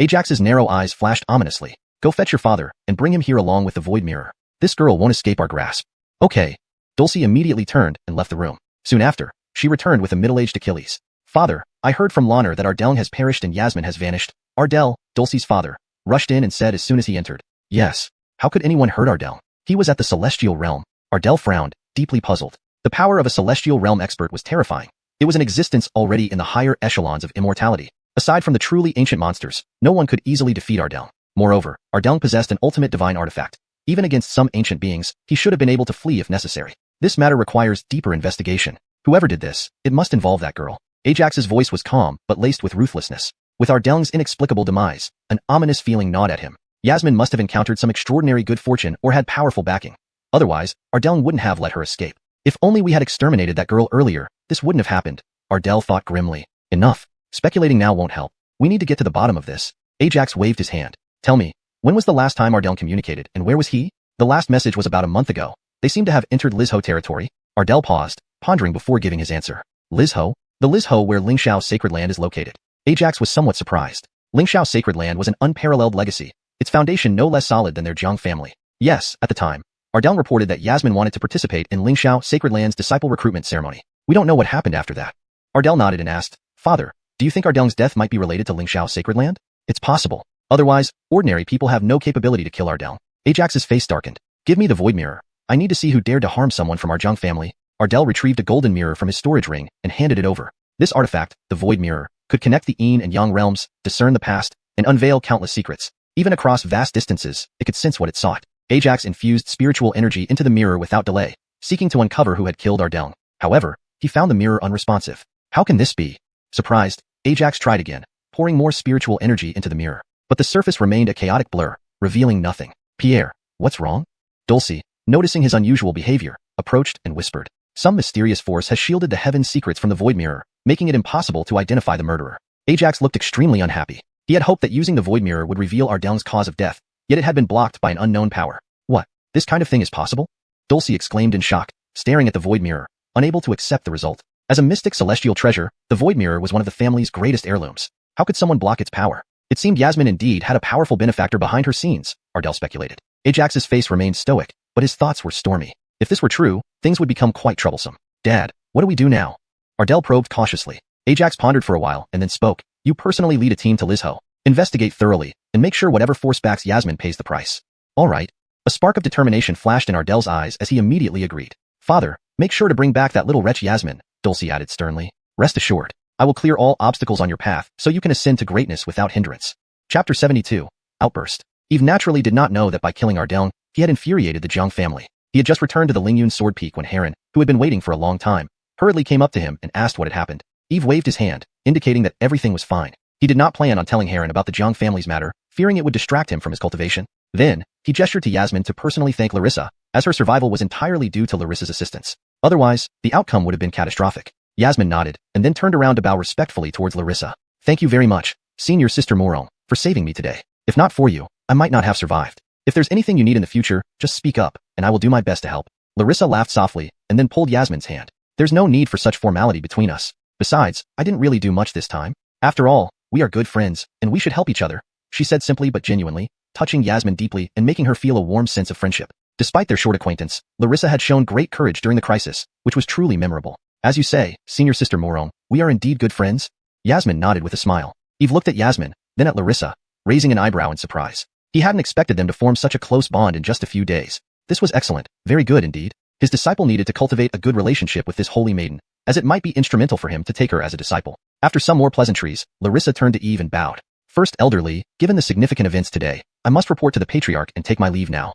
Ajax's narrow eyes flashed ominously. Go fetch your father, and bring him here along with the void mirror. This girl won't escape our grasp. Okay. Dulcie immediately turned and left the room. Soon after, she returned with a middle-aged Achilles. Father, I heard from Lonner that Ardell has perished and Yasmin has vanished. Ardell, Dulcie's father, rushed in and said as soon as he entered. Yes. How could anyone hurt Ardell? He was at the celestial realm. Ardell frowned, deeply puzzled. The power of a celestial realm expert was terrifying. It was an existence already in the higher echelons of immortality. Aside from the truly ancient monsters, no one could easily defeat Ardell. Moreover, Ardell possessed an ultimate divine artifact. Even against some ancient beings, he should have been able to flee if necessary. This matter requires deeper investigation. Whoever did this, it must involve that girl. Ajax's voice was calm, but laced with ruthlessness. With Ardell's inexplicable demise, an ominous feeling gnawed at him. Yasmin must have encountered some extraordinary good fortune or had powerful backing. Otherwise, Ardell wouldn't have let her escape. If only we had exterminated that girl earlier, this wouldn't have happened. Ardell thought grimly. Enough. Speculating now won't help. We need to get to the bottom of this. Ajax waved his hand. Tell me, when was the last time Ardell communicated, and where was he? The last message was about a month ago. They seem to have entered Lizho territory. Ardell paused, pondering before giving his answer. Lizho? The Lizho where Lingxiao sacred land is located. Ajax was somewhat surprised. Lingxiao sacred land was an unparalleled legacy, its foundation no less solid than their Jiang family. Yes, at the time, Ardell reported that Yasmin wanted to participate in Lingxiao sacred land's disciple recruitment ceremony. We don't know what happened after that. Ardell nodded and asked, Father, do you think Ardell's death might be related to Lingxiao sacred land? It's possible. Otherwise, ordinary people have no capability to kill Ardell. Ajax's face darkened. Give me the void mirror. I need to see who dared to harm someone from our Jiang family. Ardell retrieved a golden mirror from his storage ring and handed it over. This artifact, the void mirror, could connect the Yin and Yang realms, discern the past, and unveil countless secrets. Even across vast distances, it could sense what it sought. Ajax infused spiritual energy into the mirror without delay, seeking to uncover who had killed Ardell. However, he found the mirror unresponsive. How can this be? Surprised, Ajax tried again, pouring more spiritual energy into the mirror. But the surface remained a chaotic blur, revealing nothing. Pierre, what's wrong? Dulcie, noticing his unusual behavior, approached and whispered. Some mysterious force has shielded the heaven's secrets from the void mirror, making it impossible to identify the murderer. Ajax looked extremely unhappy. He had hoped that using the void mirror would reveal Ardell's cause of death, yet it had been blocked by an unknown power. What? This kind of thing is possible? Dulcie exclaimed in shock, staring at the void mirror, unable to accept the result. As a mystic celestial treasure, the void mirror was one of the family's greatest heirlooms. How could someone block its power? It seemed Yasmin indeed had a powerful benefactor behind her scenes, Ardell speculated. Ajax's face remained stoic, but his thoughts were stormy. If this were true, things would become quite troublesome. Dad, what do we do now? Ardell probed cautiously. Ajax pondered for a while and then spoke. You personally lead a team to Lizho. Investigate thoroughly, and make sure whatever force backs Yasmin pays the price. All right. A spark of determination flashed in Ardell's eyes as he immediately agreed. Father, make sure to bring back that little wretch Yasmin. Dulcie added sternly. Rest assured, I will clear all obstacles on your path so you can ascend to greatness without hindrance. Chapter 72. Outburst. Eve naturally did not know that by killing Ardeng, he had infuriated the Jiang family. He had just returned to the Lingyun Sword Peak when Heron, who had been waiting for a long time, hurriedly came up to him and asked what had happened. Eve waved his hand, indicating that everything was fine. He did not plan on telling Heron about the Jiang family's matter, fearing it would distract him from his cultivation. Then, he gestured to Yasmin to personally thank Larissa, as her survival was entirely due to Larissa's assistance. Otherwise, the outcome would have been catastrophic. Yasmin nodded, and then turned around to bow respectfully towards Larissa. Thank you very much, Senior Sister Morong, for saving me today. If not for you, I might not have survived. If there's anything you need in the future, just speak up, and I will do my best to help. Larissa laughed softly, and then pulled Yasmin's hand. There's no need for such formality between us. Besides, I didn't really do much this time. After all, we are good friends, and we should help each other, she said simply but genuinely, touching Yasmin deeply and making her feel a warm sense of friendship. Despite their short acquaintance, Larissa had shown great courage during the crisis, which was truly memorable. As you say, Senior Sister Morong, we are indeed good friends? Yasmin nodded with a smile. Eve looked at Yasmin, then at Larissa, raising an eyebrow in surprise. He hadn't expected them to form such a close bond in just a few days. This was excellent, very good indeed. His disciple needed to cultivate a good relationship with this holy maiden, as it might be instrumental for him to take her as a disciple. After some more pleasantries, Larissa turned to Eve and bowed. First, elderly, given the significant events today, I must report to the Patriarch and take my leave now.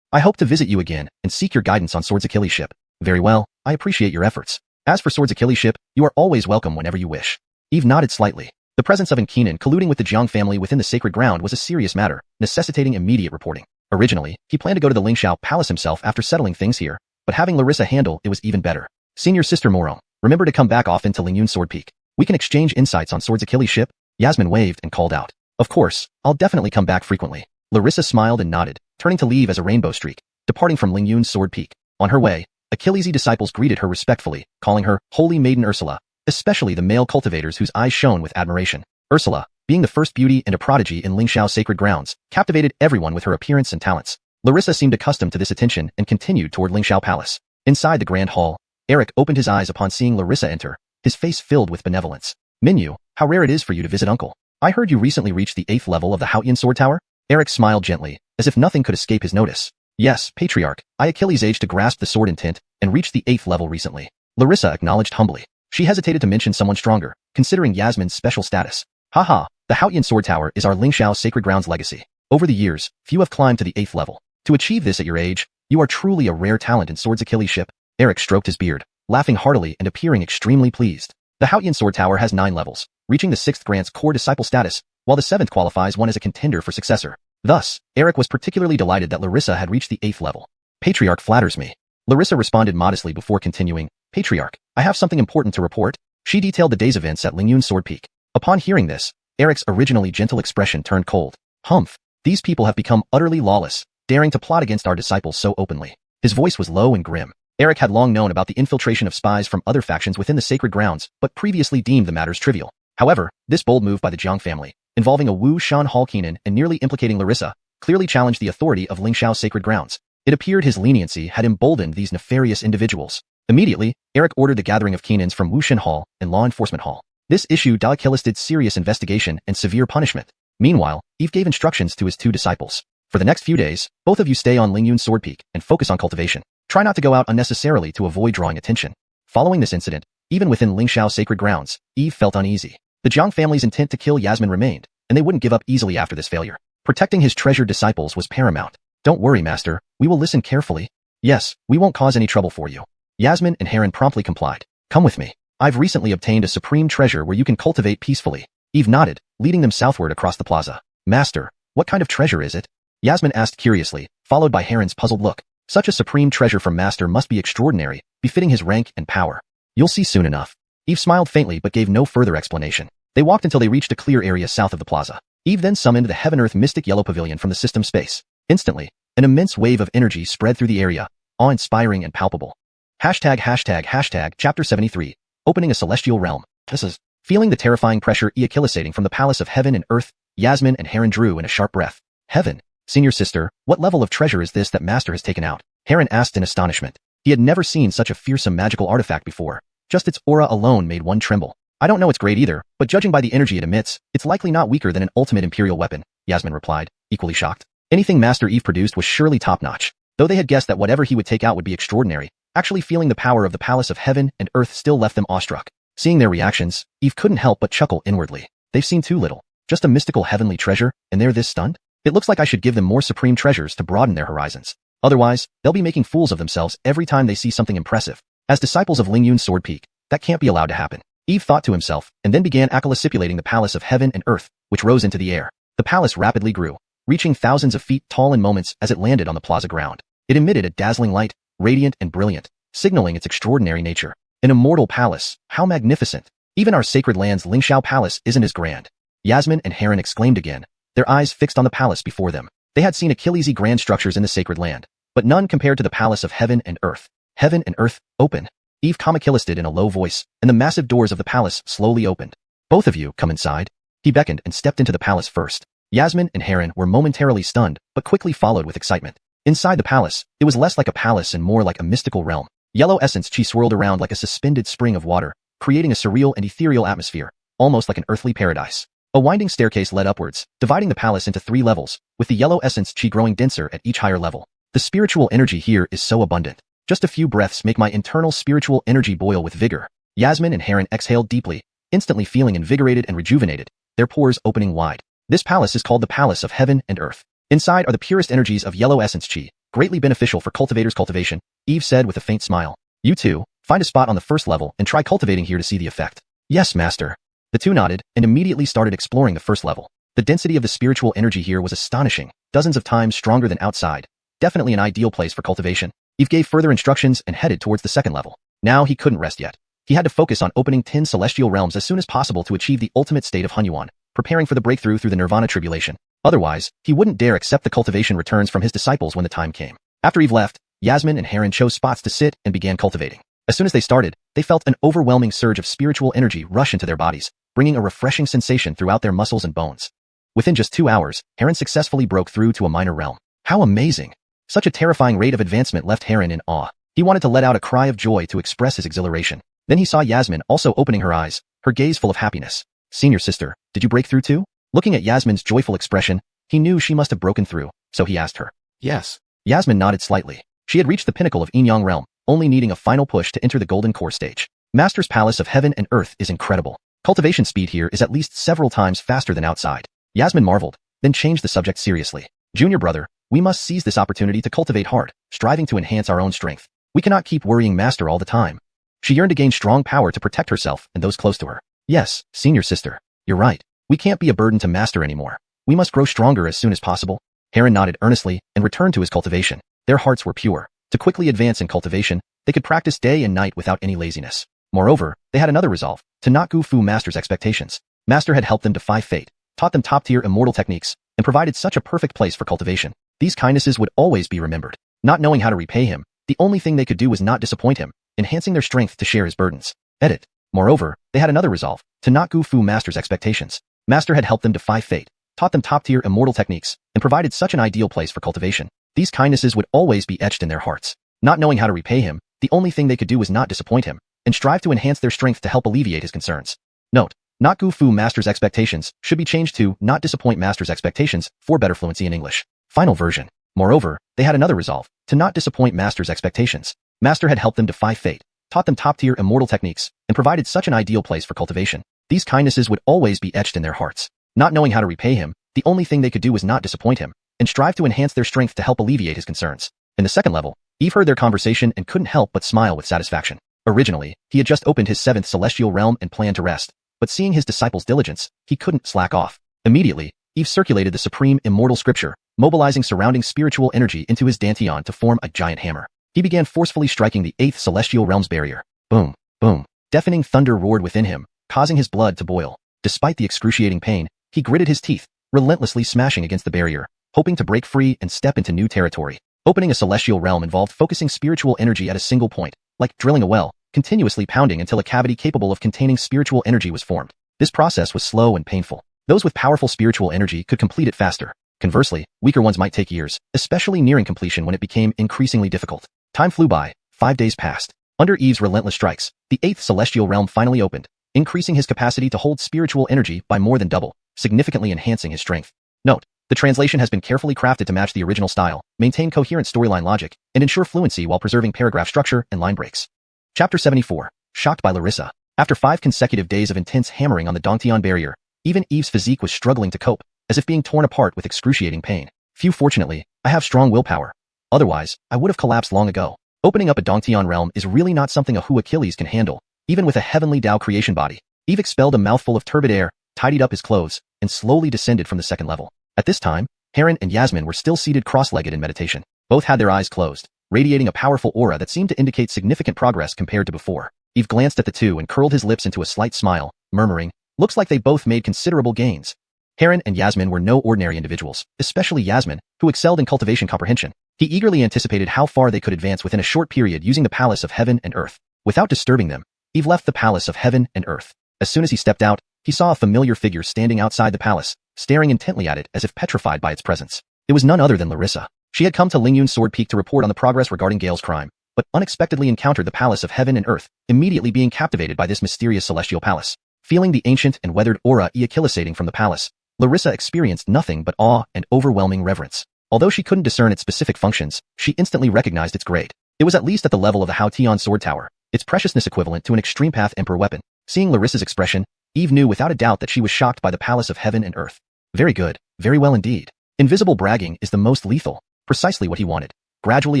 I hope to visit you again and seek your guidance on Swords Achilles' ship. Very well, I appreciate your efforts. As for Swords Achilles' ship, you are always welcome whenever you wish. Eve nodded slightly. The presence of Nkeenan colluding with the Jiang family within the sacred ground was a serious matter, necessitating immediate reporting. Originally, he planned to go to the Lingxiao palace himself after settling things here, but having Larissa handle it was even better. Senior Sister Morong, remember to come back often to Lingyun Sword Peak. We can exchange insights on Swords Achilles' ship. Yasmin waved and called out. Of course, I'll definitely come back frequently. Larissa smiled and nodded, turning to leave as a rainbow streak, departing from Lingyun Sword Peak. On her way, Achilles' disciples greeted her respectfully, calling her Holy Maiden Ursula, especially the male cultivators whose eyes shone with admiration. Ursula, being the first beauty and a prodigy in Lingxiao sacred grounds, captivated everyone with her appearance and talents. Larissa seemed accustomed to this attention and continued toward Lingxiao Palace. Inside the grand hall, Eric opened his eyes upon seeing Larissa enter, his face filled with benevolence. Minyu, how rare it is for you to visit Uncle. I heard you recently reached the 8th level of the Haotian Sword Tower? Eric smiled gently, as if nothing could escape his notice. Yes, Patriarch, I Achilles' age to grasp the sword intent, and reached the 8th level recently. Larissa acknowledged humbly. She hesitated to mention someone stronger, considering Yasmin's special status. Haha, the Haotian Sword Tower is our Lingxiao sacred grounds legacy. Over the years, few have climbed to the 8th level. To achieve this at your age, you are truly a rare talent in Swords Achilles' ship. Eric stroked his beard, laughing heartily and appearing extremely pleased. The Haotian Sword Tower has 9 levels. Reaching the 6th grants core disciple status, while the 7th qualifies one as a contender for successor. Thus, Eric was particularly delighted that Larissa had reached the 8th level. Patriarch flatters me. Larissa responded modestly before continuing. Patriarch, I have something important to report. She detailed the day's events at Lingyun Sword Peak. Upon hearing this, Eric's originally gentle expression turned cold. Humph, these people have become utterly lawless, daring to plot against our disciples so openly. His voice was low and grim. Eric had long known about the infiltration of spies from other factions within the sacred grounds, but previously deemed the matters trivial. However, this bold move by the Jiang family, involving a Wu Shan Hall Keenan and nearly implicating Larissa, clearly challenged the authority of Lingxiao sacred grounds. It appeared his leniency had emboldened these nefarious individuals. Immediately, Eric ordered the gathering of Keenans from Wu Shan Hall and Law Enforcement Hall. This issue elicited serious investigation and severe punishment. Meanwhile, Eve gave instructions to his 2 disciples. For the next few days, both of you stay on Lingyun Sword Peak and focus on cultivation. Try not to go out unnecessarily to avoid drawing attention. Following this incident, even within Lingxiao sacred grounds, Eve felt uneasy. The Jiang family's intent to kill Yasmin remained, and they wouldn't give up easily after this failure. Protecting his treasured disciples was paramount. Don't worry, Master, we will listen carefully. Yes, we won't cause any trouble for you. Yasmin and Heron promptly complied. Come with me. I've recently obtained a supreme treasure where you can cultivate peacefully. Eve nodded, leading them southward across the plaza. Master, what kind of treasure is it? Yasmin asked curiously, followed by Heron's puzzled look. Such a supreme treasure from Master must be extraordinary, befitting his rank and power. You'll see soon enough. Eve smiled faintly but gave no further explanation. They walked until they reached a clear area south of the plaza. Eve then summoned the Heaven-Earth Mystic Yellow Pavilion from the system space. Instantly, an immense wave of energy spread through the area, awe-inspiring and palpable. Chapter 73. Opening a Celestial Realm. This is feeling the terrifying pressure ejaculating from the Palace of Heaven and Earth, Yasmin and Heron drew in a sharp breath. Heaven, Senior Sister, what level of treasure is this that Master has taken out? Heron asked in astonishment. He had never seen such a fearsome magical artifact before. Just its aura alone made one tremble. I don't know its grade either, but judging by the energy it emits, it's likely not weaker than an ultimate Imperial weapon, Yasmin replied, equally shocked. Anything Master Eve produced was surely top-notch. Though they had guessed that whatever he would take out would be extraordinary, Actually feeling the power of the palace of heaven and earth still left them awestruck. Seeing their reactions, Eve couldn't help but chuckle inwardly. They've seen too little. Just a mystical heavenly treasure, and they're this stunned? It looks like I should give them more supreme treasures to broaden their horizons. Otherwise, they'll be making fools of themselves every time they see something impressive. As disciples of Lingyun's sword peak, that can't be allowed to happen. Eve thought to himself, and then began accolacipulating the palace of heaven and earth, which rose into the air. The palace rapidly grew, reaching thousands of feet tall in moments as it landed on the plaza ground. It emitted a dazzling light, radiant and brilliant, signaling its extraordinary nature. An immortal palace, how magnificent! Even our sacred land's Lingxiao palace isn't as grand. Yasmin and Heron exclaimed again, their eyes fixed on the palace before them. They had seen Achillesy grand structures in the sacred land, but none compared to the palace of heaven and earth. Heaven and earth, open. Eve comicalisted in a low voice, and the massive doors of the palace slowly opened. Both of you, come inside. He beckoned and stepped into the palace first. Yasmin and Heron were momentarily stunned, but quickly followed with excitement. Inside the palace, it was less like a palace and more like a mystical realm. Yellow essence chi swirled around like a suspended spring of water, creating a surreal and ethereal atmosphere, almost like an earthly paradise. A winding staircase led upwards, dividing the palace into 3 levels, with the yellow essence chi growing denser at each higher level. The spiritual energy here is so abundant. Just a few breaths make my internal spiritual energy boil with vigor. Yasmin and Heron exhaled deeply, instantly feeling invigorated and rejuvenated, their pores opening wide. This palace is called the Palace of Heaven and Earth. Inside are the purest energies of yellow essence chi, greatly beneficial for cultivators' cultivation, Eve said with a faint smile. You two, find a spot on the first level and try cultivating here to see the effect. Yes, master. The two nodded and immediately started exploring the first level. The density of the spiritual energy here was astonishing, dozens of times stronger than outside. Definitely an ideal place for cultivation. Eve gave further instructions and headed towards the second level. Now he couldn't rest yet. He had to focus on opening 10 celestial realms as soon as possible to achieve the ultimate state of Hunyuan, preparing for the breakthrough through the Nirvana tribulation. Otherwise, he wouldn't dare accept the cultivation returns from his disciples when the time came. After Eve left, Yasmin and Heron chose spots to sit and began cultivating. As soon as they started, they felt an overwhelming surge of spiritual energy rush into their bodies, bringing a refreshing sensation throughout their muscles and bones. Within just 2 hours, Heron successfully broke through to a minor realm. How amazing! Such a terrifying rate of advancement left Heron in awe. He wanted to let out a cry of joy to express his exhilaration. Then he saw Yasmin also opening her eyes, her gaze full of happiness. Senior sister, did you break through too? Looking at Yasmin's joyful expression, he knew she must have broken through, so he asked her. Yes. Yasmin nodded slightly. She had reached the pinnacle of Yin-Yang realm, only needing a final push to enter the golden core stage. Master's Palace of Heaven and Earth is incredible. Cultivation speed here is at least several times faster than outside. Yasmin marveled, then changed the subject seriously. Junior brother, we must seize this opportunity to cultivate hard, striving to enhance our own strength. We cannot keep worrying Master all the time. She yearned to gain strong power to protect herself and those close to her. Yes, senior sister, you're right. We can't be a burden to Master anymore. We must grow stronger as soon as possible. Heron nodded earnestly and returned to his cultivation. Their hearts were pure. To quickly advance in cultivation, they could practice day and night without any laziness. Moreover, they had another resolve, to not Fu Master's expectations. Master had helped them defy fate, taught them top-tier immortal techniques, and provided such a perfect place for cultivation. These kindnesses would always be remembered. Not knowing how to repay him, the only thing they could do was not disappoint him, enhancing their strength to share his burdens. Edit. Moreover, they had another resolve, to not Fu Master's expectations. Master had helped them defy fate, taught them top-tier immortal techniques, and provided such an ideal place for cultivation. These kindnesses would always be etched in their hearts. Not knowing how to repay him, the only thing they could do was not disappoint him, and strive to enhance their strength to help alleviate his concerns. Note, not Fu Master's expectations should be changed to not disappoint Master's expectations for better fluency in English. Final version. Moreover, they had another resolve, to not disappoint Master's expectations. Master had helped them defy fate, taught them top-tier immortal techniques, and provided such an ideal place for cultivation. These kindnesses would always be etched in their hearts. Not knowing how to repay him, the only thing they could do was not disappoint him, and strive to enhance their strength to help alleviate his concerns. In the second level, Eve heard their conversation and couldn't help but smile with satisfaction. Originally, he had just opened his 7th celestial realm and planned to rest, but seeing his disciples' diligence, he couldn't slack off. Immediately, Eve circulated the supreme immortal scripture, mobilizing surrounding spiritual energy into his dantian to form a giant hammer. He began forcefully striking the 8th celestial realm's barrier. Boom, boom. Deafening thunder roared within him, causing his blood to boil. Despite the excruciating pain, he gritted his teeth, relentlessly smashing against the barrier, hoping to break free and step into new territory. Opening a celestial realm involved focusing spiritual energy at a single point, like drilling a well, continuously pounding until a cavity capable of containing spiritual energy was formed. This process was slow and painful. Those with powerful spiritual energy could complete it faster. Conversely, weaker ones might take years, especially nearing completion when it became increasingly difficult. Time flew by. 5 days passed. Under Eve's relentless strikes, the 8th celestial realm finally opened, increasing his capacity to hold spiritual energy by more than double, significantly enhancing his strength. Note, The translation has been carefully crafted to match the original style, maintain coherent storyline logic, and ensure fluency while preserving paragraph structure and line breaks. Chapter 74. Shocked by Larissa. After 5 consecutive days of intense hammering on the Dongtian barrier, even Eve's physique was struggling to cope, as if being torn apart with excruciating pain. Phew, fortunately, I have strong willpower. Otherwise, I would have collapsed long ago. Opening up a Dongtian realm is really not something a Hu Achilles can handle, even with a heavenly Tao creation body. Eve expelled a mouthful of turbid air, tidied up his clothes, and slowly descended from the second level. At this time, Heron and Yasmin were still seated cross-legged in meditation. Both had their eyes closed, radiating a powerful aura that seemed to indicate significant progress compared to before. Eve glanced at the two and curled his lips into a slight smile, murmuring, "Looks like they both made considerable gains." Heron and Yasmin were no ordinary individuals, especially Yasmin, who excelled in cultivation comprehension. He eagerly anticipated how far they could advance within a short period using the Palace of Heaven and Earth. Without disturbing them, Eve left the Palace of Heaven and Earth. As soon as he stepped out, he saw a familiar figure standing outside the palace, staring intently at it as if petrified by its presence. It was none other than Larissa. She had come to Lingyun's Sword Peak to report on the progress regarding Gale's crime, but unexpectedly encountered the Palace of Heaven and Earth, immediately being captivated by this mysterious celestial palace. Feeling the ancient and weathered aura echilisating from the palace, Larissa experienced nothing but awe and overwhelming reverence. Although she couldn't discern its specific functions, she instantly recognized its grade. It was at least at the level of the Hao Tian Sword Tower, its preciousness equivalent to an extreme path emperor weapon. Seeing Larissa's expression, Eve knew without a doubt that she was shocked by the Palace of Heaven and Earth. Very good, very well indeed. Invisible bragging is the most lethal, precisely what he wanted, gradually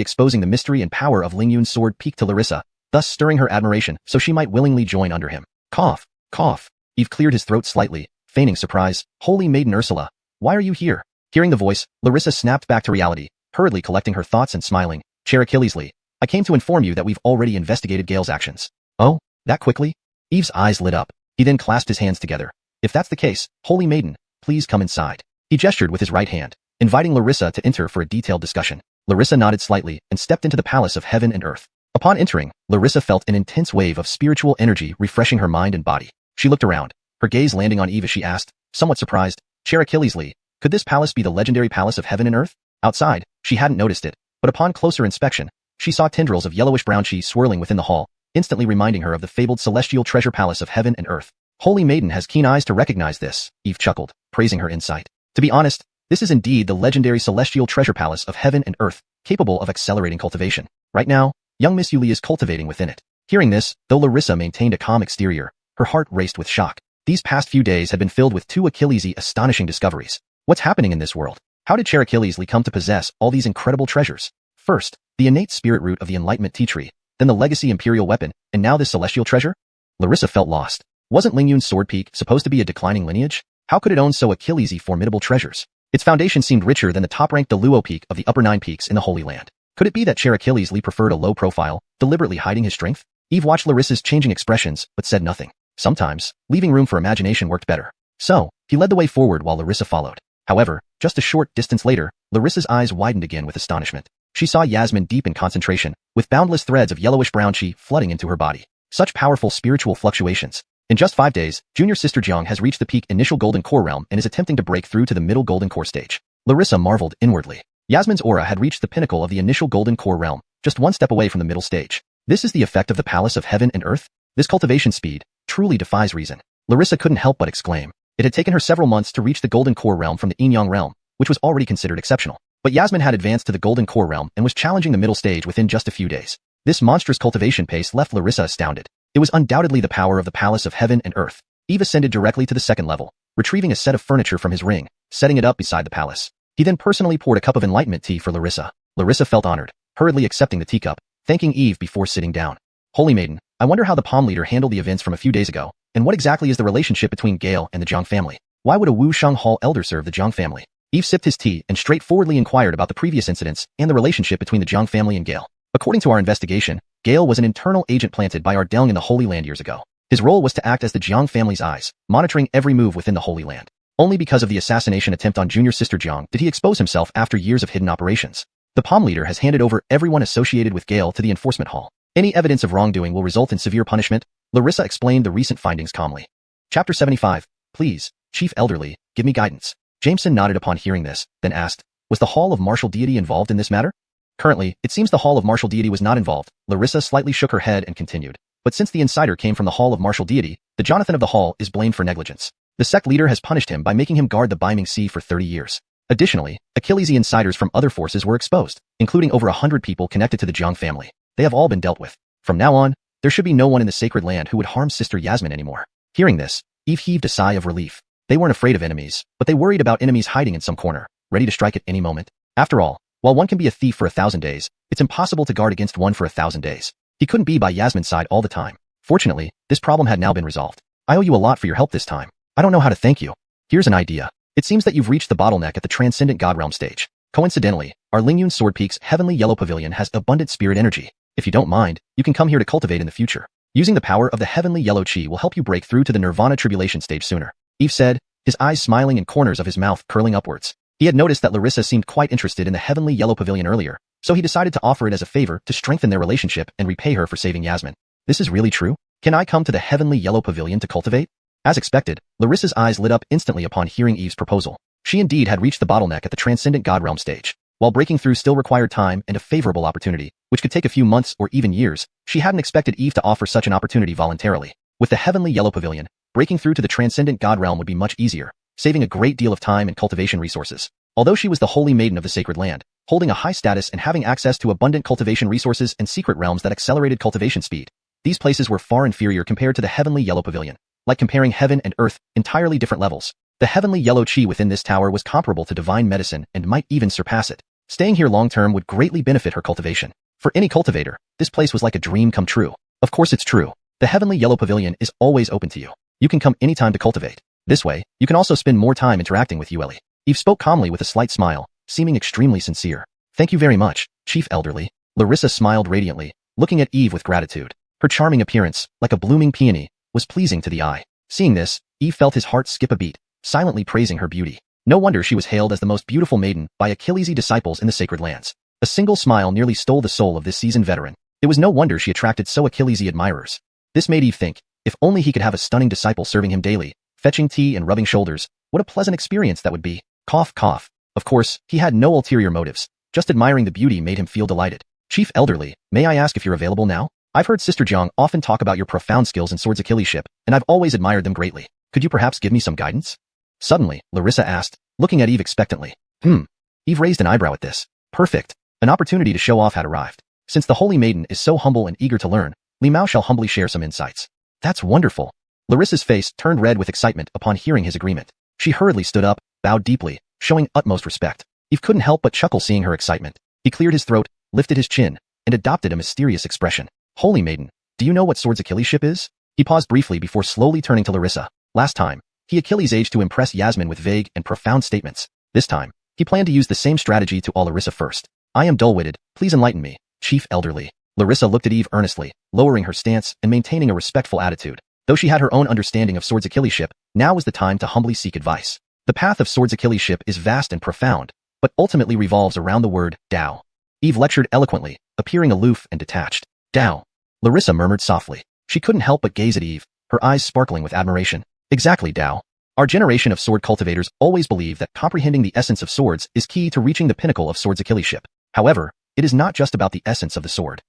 exposing the mystery and power of Lingyun's Sword Peak to Larissa, thus stirring her admiration so she might willingly join under him. Cough, cough. Eve cleared his throat slightly, feigning surprise. Holy Maiden Ursula, why are you here? Hearing the voice, Larissa snapped back to reality, hurriedly collecting her thoughts and smiling. Chair Achillesley, I came to inform you that we've already investigated Gale's actions. Oh, that quickly? Eve's eyes lit up. He then clasped his hands together. If that's the case, Holy Maiden, please come inside. He gestured with his right hand, inviting Larissa to enter for a detailed discussion. Larissa nodded slightly and stepped into the Palace of Heaven and Earth. Upon entering, Larissa felt an intense wave of spiritual energy refreshing her mind and body. She looked around, her gaze landing on Eve as she asked, somewhat surprised, Chair Achillesley, could this palace be the legendary Palace of Heaven and Earth? Outside, she hadn't noticed it, but upon closer inspection, she saw tendrils of yellowish-brown chi swirling within the hall, instantly reminding her of the fabled celestial treasure Palace of Heaven and Earth. Holy Maiden has keen eyes to recognize this, Eve chuckled, praising her insight. To be honest, this is indeed the legendary celestial treasure Palace of Heaven and Earth, capable of accelerating cultivation. Right now, young Miss Yuli is cultivating within it. Hearing this, though Larissa maintained a calm exterior, her heart raced with shock. These past few days had been filled with two Achillesy astonishing discoveries. What's happening in this world? How did Chair Achillesley come to possess all these incredible treasures? First, the innate spirit root of the Enlightenment tea tree, then the legacy imperial weapon, and now this celestial treasure? Larissa felt lost. Wasn't Lingyun's Sword Peak supposed to be a declining lineage? How could it own so Achillesy formidable treasures? Its foundation seemed richer than the top-ranked Deluo Peak of the upper 9 peaks in the Holy Land. Could it be that Chair Achillesley preferred a low profile, deliberately hiding his strength? Eve watched Larissa's changing expressions, but said nothing. Sometimes, leaving room for imagination worked better. So, he led the way forward while Larissa followed. However, just a short distance later, Larissa's eyes widened again with astonishment. She saw Yasmin deep in concentration, with boundless threads of yellowish-brown chi flooding into her body. Such powerful spiritual fluctuations. In just 5 days, junior sister Jiang has reached the peak initial golden core realm and is attempting to break through to the middle golden core stage. Larissa marveled inwardly. Yasmin's aura had reached the pinnacle of the initial golden core realm, just 1 step away from the middle stage. This is the effect of the Palace of Heaven and Earth? This cultivation speed truly defies reason. Larissa couldn't help but exclaim. It had taken her several months to reach the golden core realm from the Yin-Yang realm, which was already considered exceptional. But Yasmin had advanced to the golden core realm and was challenging the middle stage within just a few days. This monstrous cultivation pace left Larissa astounded. It was undoubtedly the power of the Palace of Heaven and Earth. Eve ascended directly to the second level, retrieving a set of furniture from his ring, setting it up beside the palace. He then personally poured a cup of Enlightenment tea for Larissa. Larissa felt honored, hurriedly accepting the teacup, thanking Eve before sitting down. Holy Maiden, I wonder how the Palm Leader handled the events from a few days ago, and what exactly is the relationship between Gale and the Jiang family? Why would a Wu Shang Hall elder serve the Jiang family? Eve sipped his tea and straightforwardly inquired about the previous incidents and the relationship between the Jiang family and Gale. According to our investigation, Gale was an internal agent planted by our Delng in the Holy Land years ago. His role was to act as the Jiang family's eyes, monitoring every move within the Holy Land. Only because of the assassination attempt on junior sister Jiang did he expose himself after years of hidden operations. The Palm Leader has handed over everyone associated with Gale to the Enforcement Hall. Any evidence of wrongdoing will result in severe punishment. Larissa explained the recent findings calmly. Chapter 75. Please, Chief Elderly, give me guidance. Jameson nodded upon hearing this, then asked, was the Hall of Martial Deity involved in this matter? Currently, it seems the Hall of Martial Deity was not involved. Larissa slightly shook her head and continued. But since the insider came from the Hall of Martial Deity, the Jonathan of the Hall is blamed for negligence. The sect leader has punished him by making him guard the Baiming Sea for 30 years. Additionally, Achillesy insiders from other forces were exposed, including over 100 people connected to the Jiang family. They have all been dealt with. From now on, there should be no one in the sacred land who would harm Sister Yasmin anymore. Hearing this, Eve heaved a sigh of relief. They weren't afraid of enemies, but they worried about enemies hiding in some corner, ready to strike at any moment. After all, while one can be a thief for 1,000 days, it's impossible to guard against one for 1,000 days. He couldn't be by Yasmin's side all the time. Fortunately, this problem had now been resolved. I owe you a lot for your help this time. I don't know how to thank you. Here's an idea. It seems that you've reached the bottleneck at the Transcendent God Realm stage. Coincidentally, our Lingyun Sword Peak's Heavenly Yellow Pavilion has abundant spirit energy. If you don't mind, you can come here to cultivate in the future. Using the power of the Heavenly Yellow Chi will help you break through to the Nirvana Tribulation stage sooner. Eve said, his eyes smiling and corners of his mouth curling upwards. He had noticed that Larissa seemed quite interested in the Heavenly Yellow Pavilion earlier, so he decided to offer it as a favor to strengthen their relationship and repay her for saving Yasmin. This is really true? Can I come to the Heavenly Yellow Pavilion to cultivate? As expected, Larissa's eyes lit up instantly upon hearing Eve's proposal. She indeed had reached the bottleneck at the Transcendent God Realm stage. While breaking through still required time and a favorable opportunity, which could take a few months or even years, she hadn't expected Eve to offer such an opportunity voluntarily. With the Heavenly Yellow Pavilion, breaking through to the Transcendent God Realm would be much easier, saving a great deal of time and cultivation resources. Although she was the Holy Maiden of the Sacred Land, holding a high status and having access to abundant cultivation resources and secret realms that accelerated cultivation speed, these places were far inferior compared to the Heavenly Yellow Pavilion. Like comparing heaven and earth, entirely different levels. The Heavenly Yellow Chi within this tower was comparable to divine medicine and might even surpass it. Staying here long-term would greatly benefit her cultivation. For any cultivator, this place was like a dream come true. Of course it's true. The Heavenly Yellow Pavilion is always open to you. You can come anytime to cultivate. This way, you can also spend more time interacting with Yueli. Eve spoke calmly with a slight smile, seeming extremely sincere. Thank you very much, Chief Elderly. Larissa smiled radiantly, looking at Eve with gratitude. Her charming appearance, like a blooming peony, was pleasing to the eye. Seeing this, Eve felt his heart skip a beat, silently praising her beauty. No wonder she was hailed as the most beautiful maiden by Achillesy disciples in the Sacred Lands. A single smile nearly stole the soul of this seasoned veteran. It was no wonder she attracted so Achillesy admirers. This made Eve think, if only he could have a stunning disciple serving him daily, fetching tea and rubbing shoulders, what a pleasant experience that would be. Cough, cough. Of course, he had no ulterior motives. Just admiring the beauty made him feel delighted. Chief Elderly, may I ask if you're available now? I've heard Sister Jiang often talk about your profound skills in Swords Achilleship, and I've always admired them greatly. Could you perhaps give me some guidance? Suddenly, Larissa asked, looking at Eve expectantly. Eve raised an eyebrow at this. Perfect. An opportunity to show off had arrived. Since the Holy Maiden is so humble and eager to learn, Li Mao shall humbly share some insights. That's wonderful. Larissa's face turned red with excitement upon hearing his agreement. She hurriedly stood up, bowed deeply, showing utmost respect. Eve couldn't help but chuckle seeing her excitement. He cleared his throat, lifted his chin, and adopted a mysterious expression. Holy Maiden, do you know what Swords Achilleship is? He paused briefly before slowly turning to Larissa. Last time, he Achilles aged to impress Yasmin with vague and profound statements. This time, he planned to use the same strategy to awe Larissa first. I am dull-witted, please enlighten me, Chief Elderly. Larissa looked at Eve earnestly, lowering her stance and maintaining a respectful attitude. Though she had her own understanding of Swords Achilleship, now was the time to humbly seek advice. The path of Swords Achilleship is vast and profound, but ultimately revolves around the word Dao. Eve lectured eloquently, appearing aloof and detached. Dao. Larissa murmured softly. She couldn't help but gaze at Eve, her eyes sparkling with admiration. Exactly, Dao. Our generation of sword cultivators always believe that comprehending the essence of swords is key to reaching the pinnacle of Swords Achilleship. However, it is not just about the essence of the sword.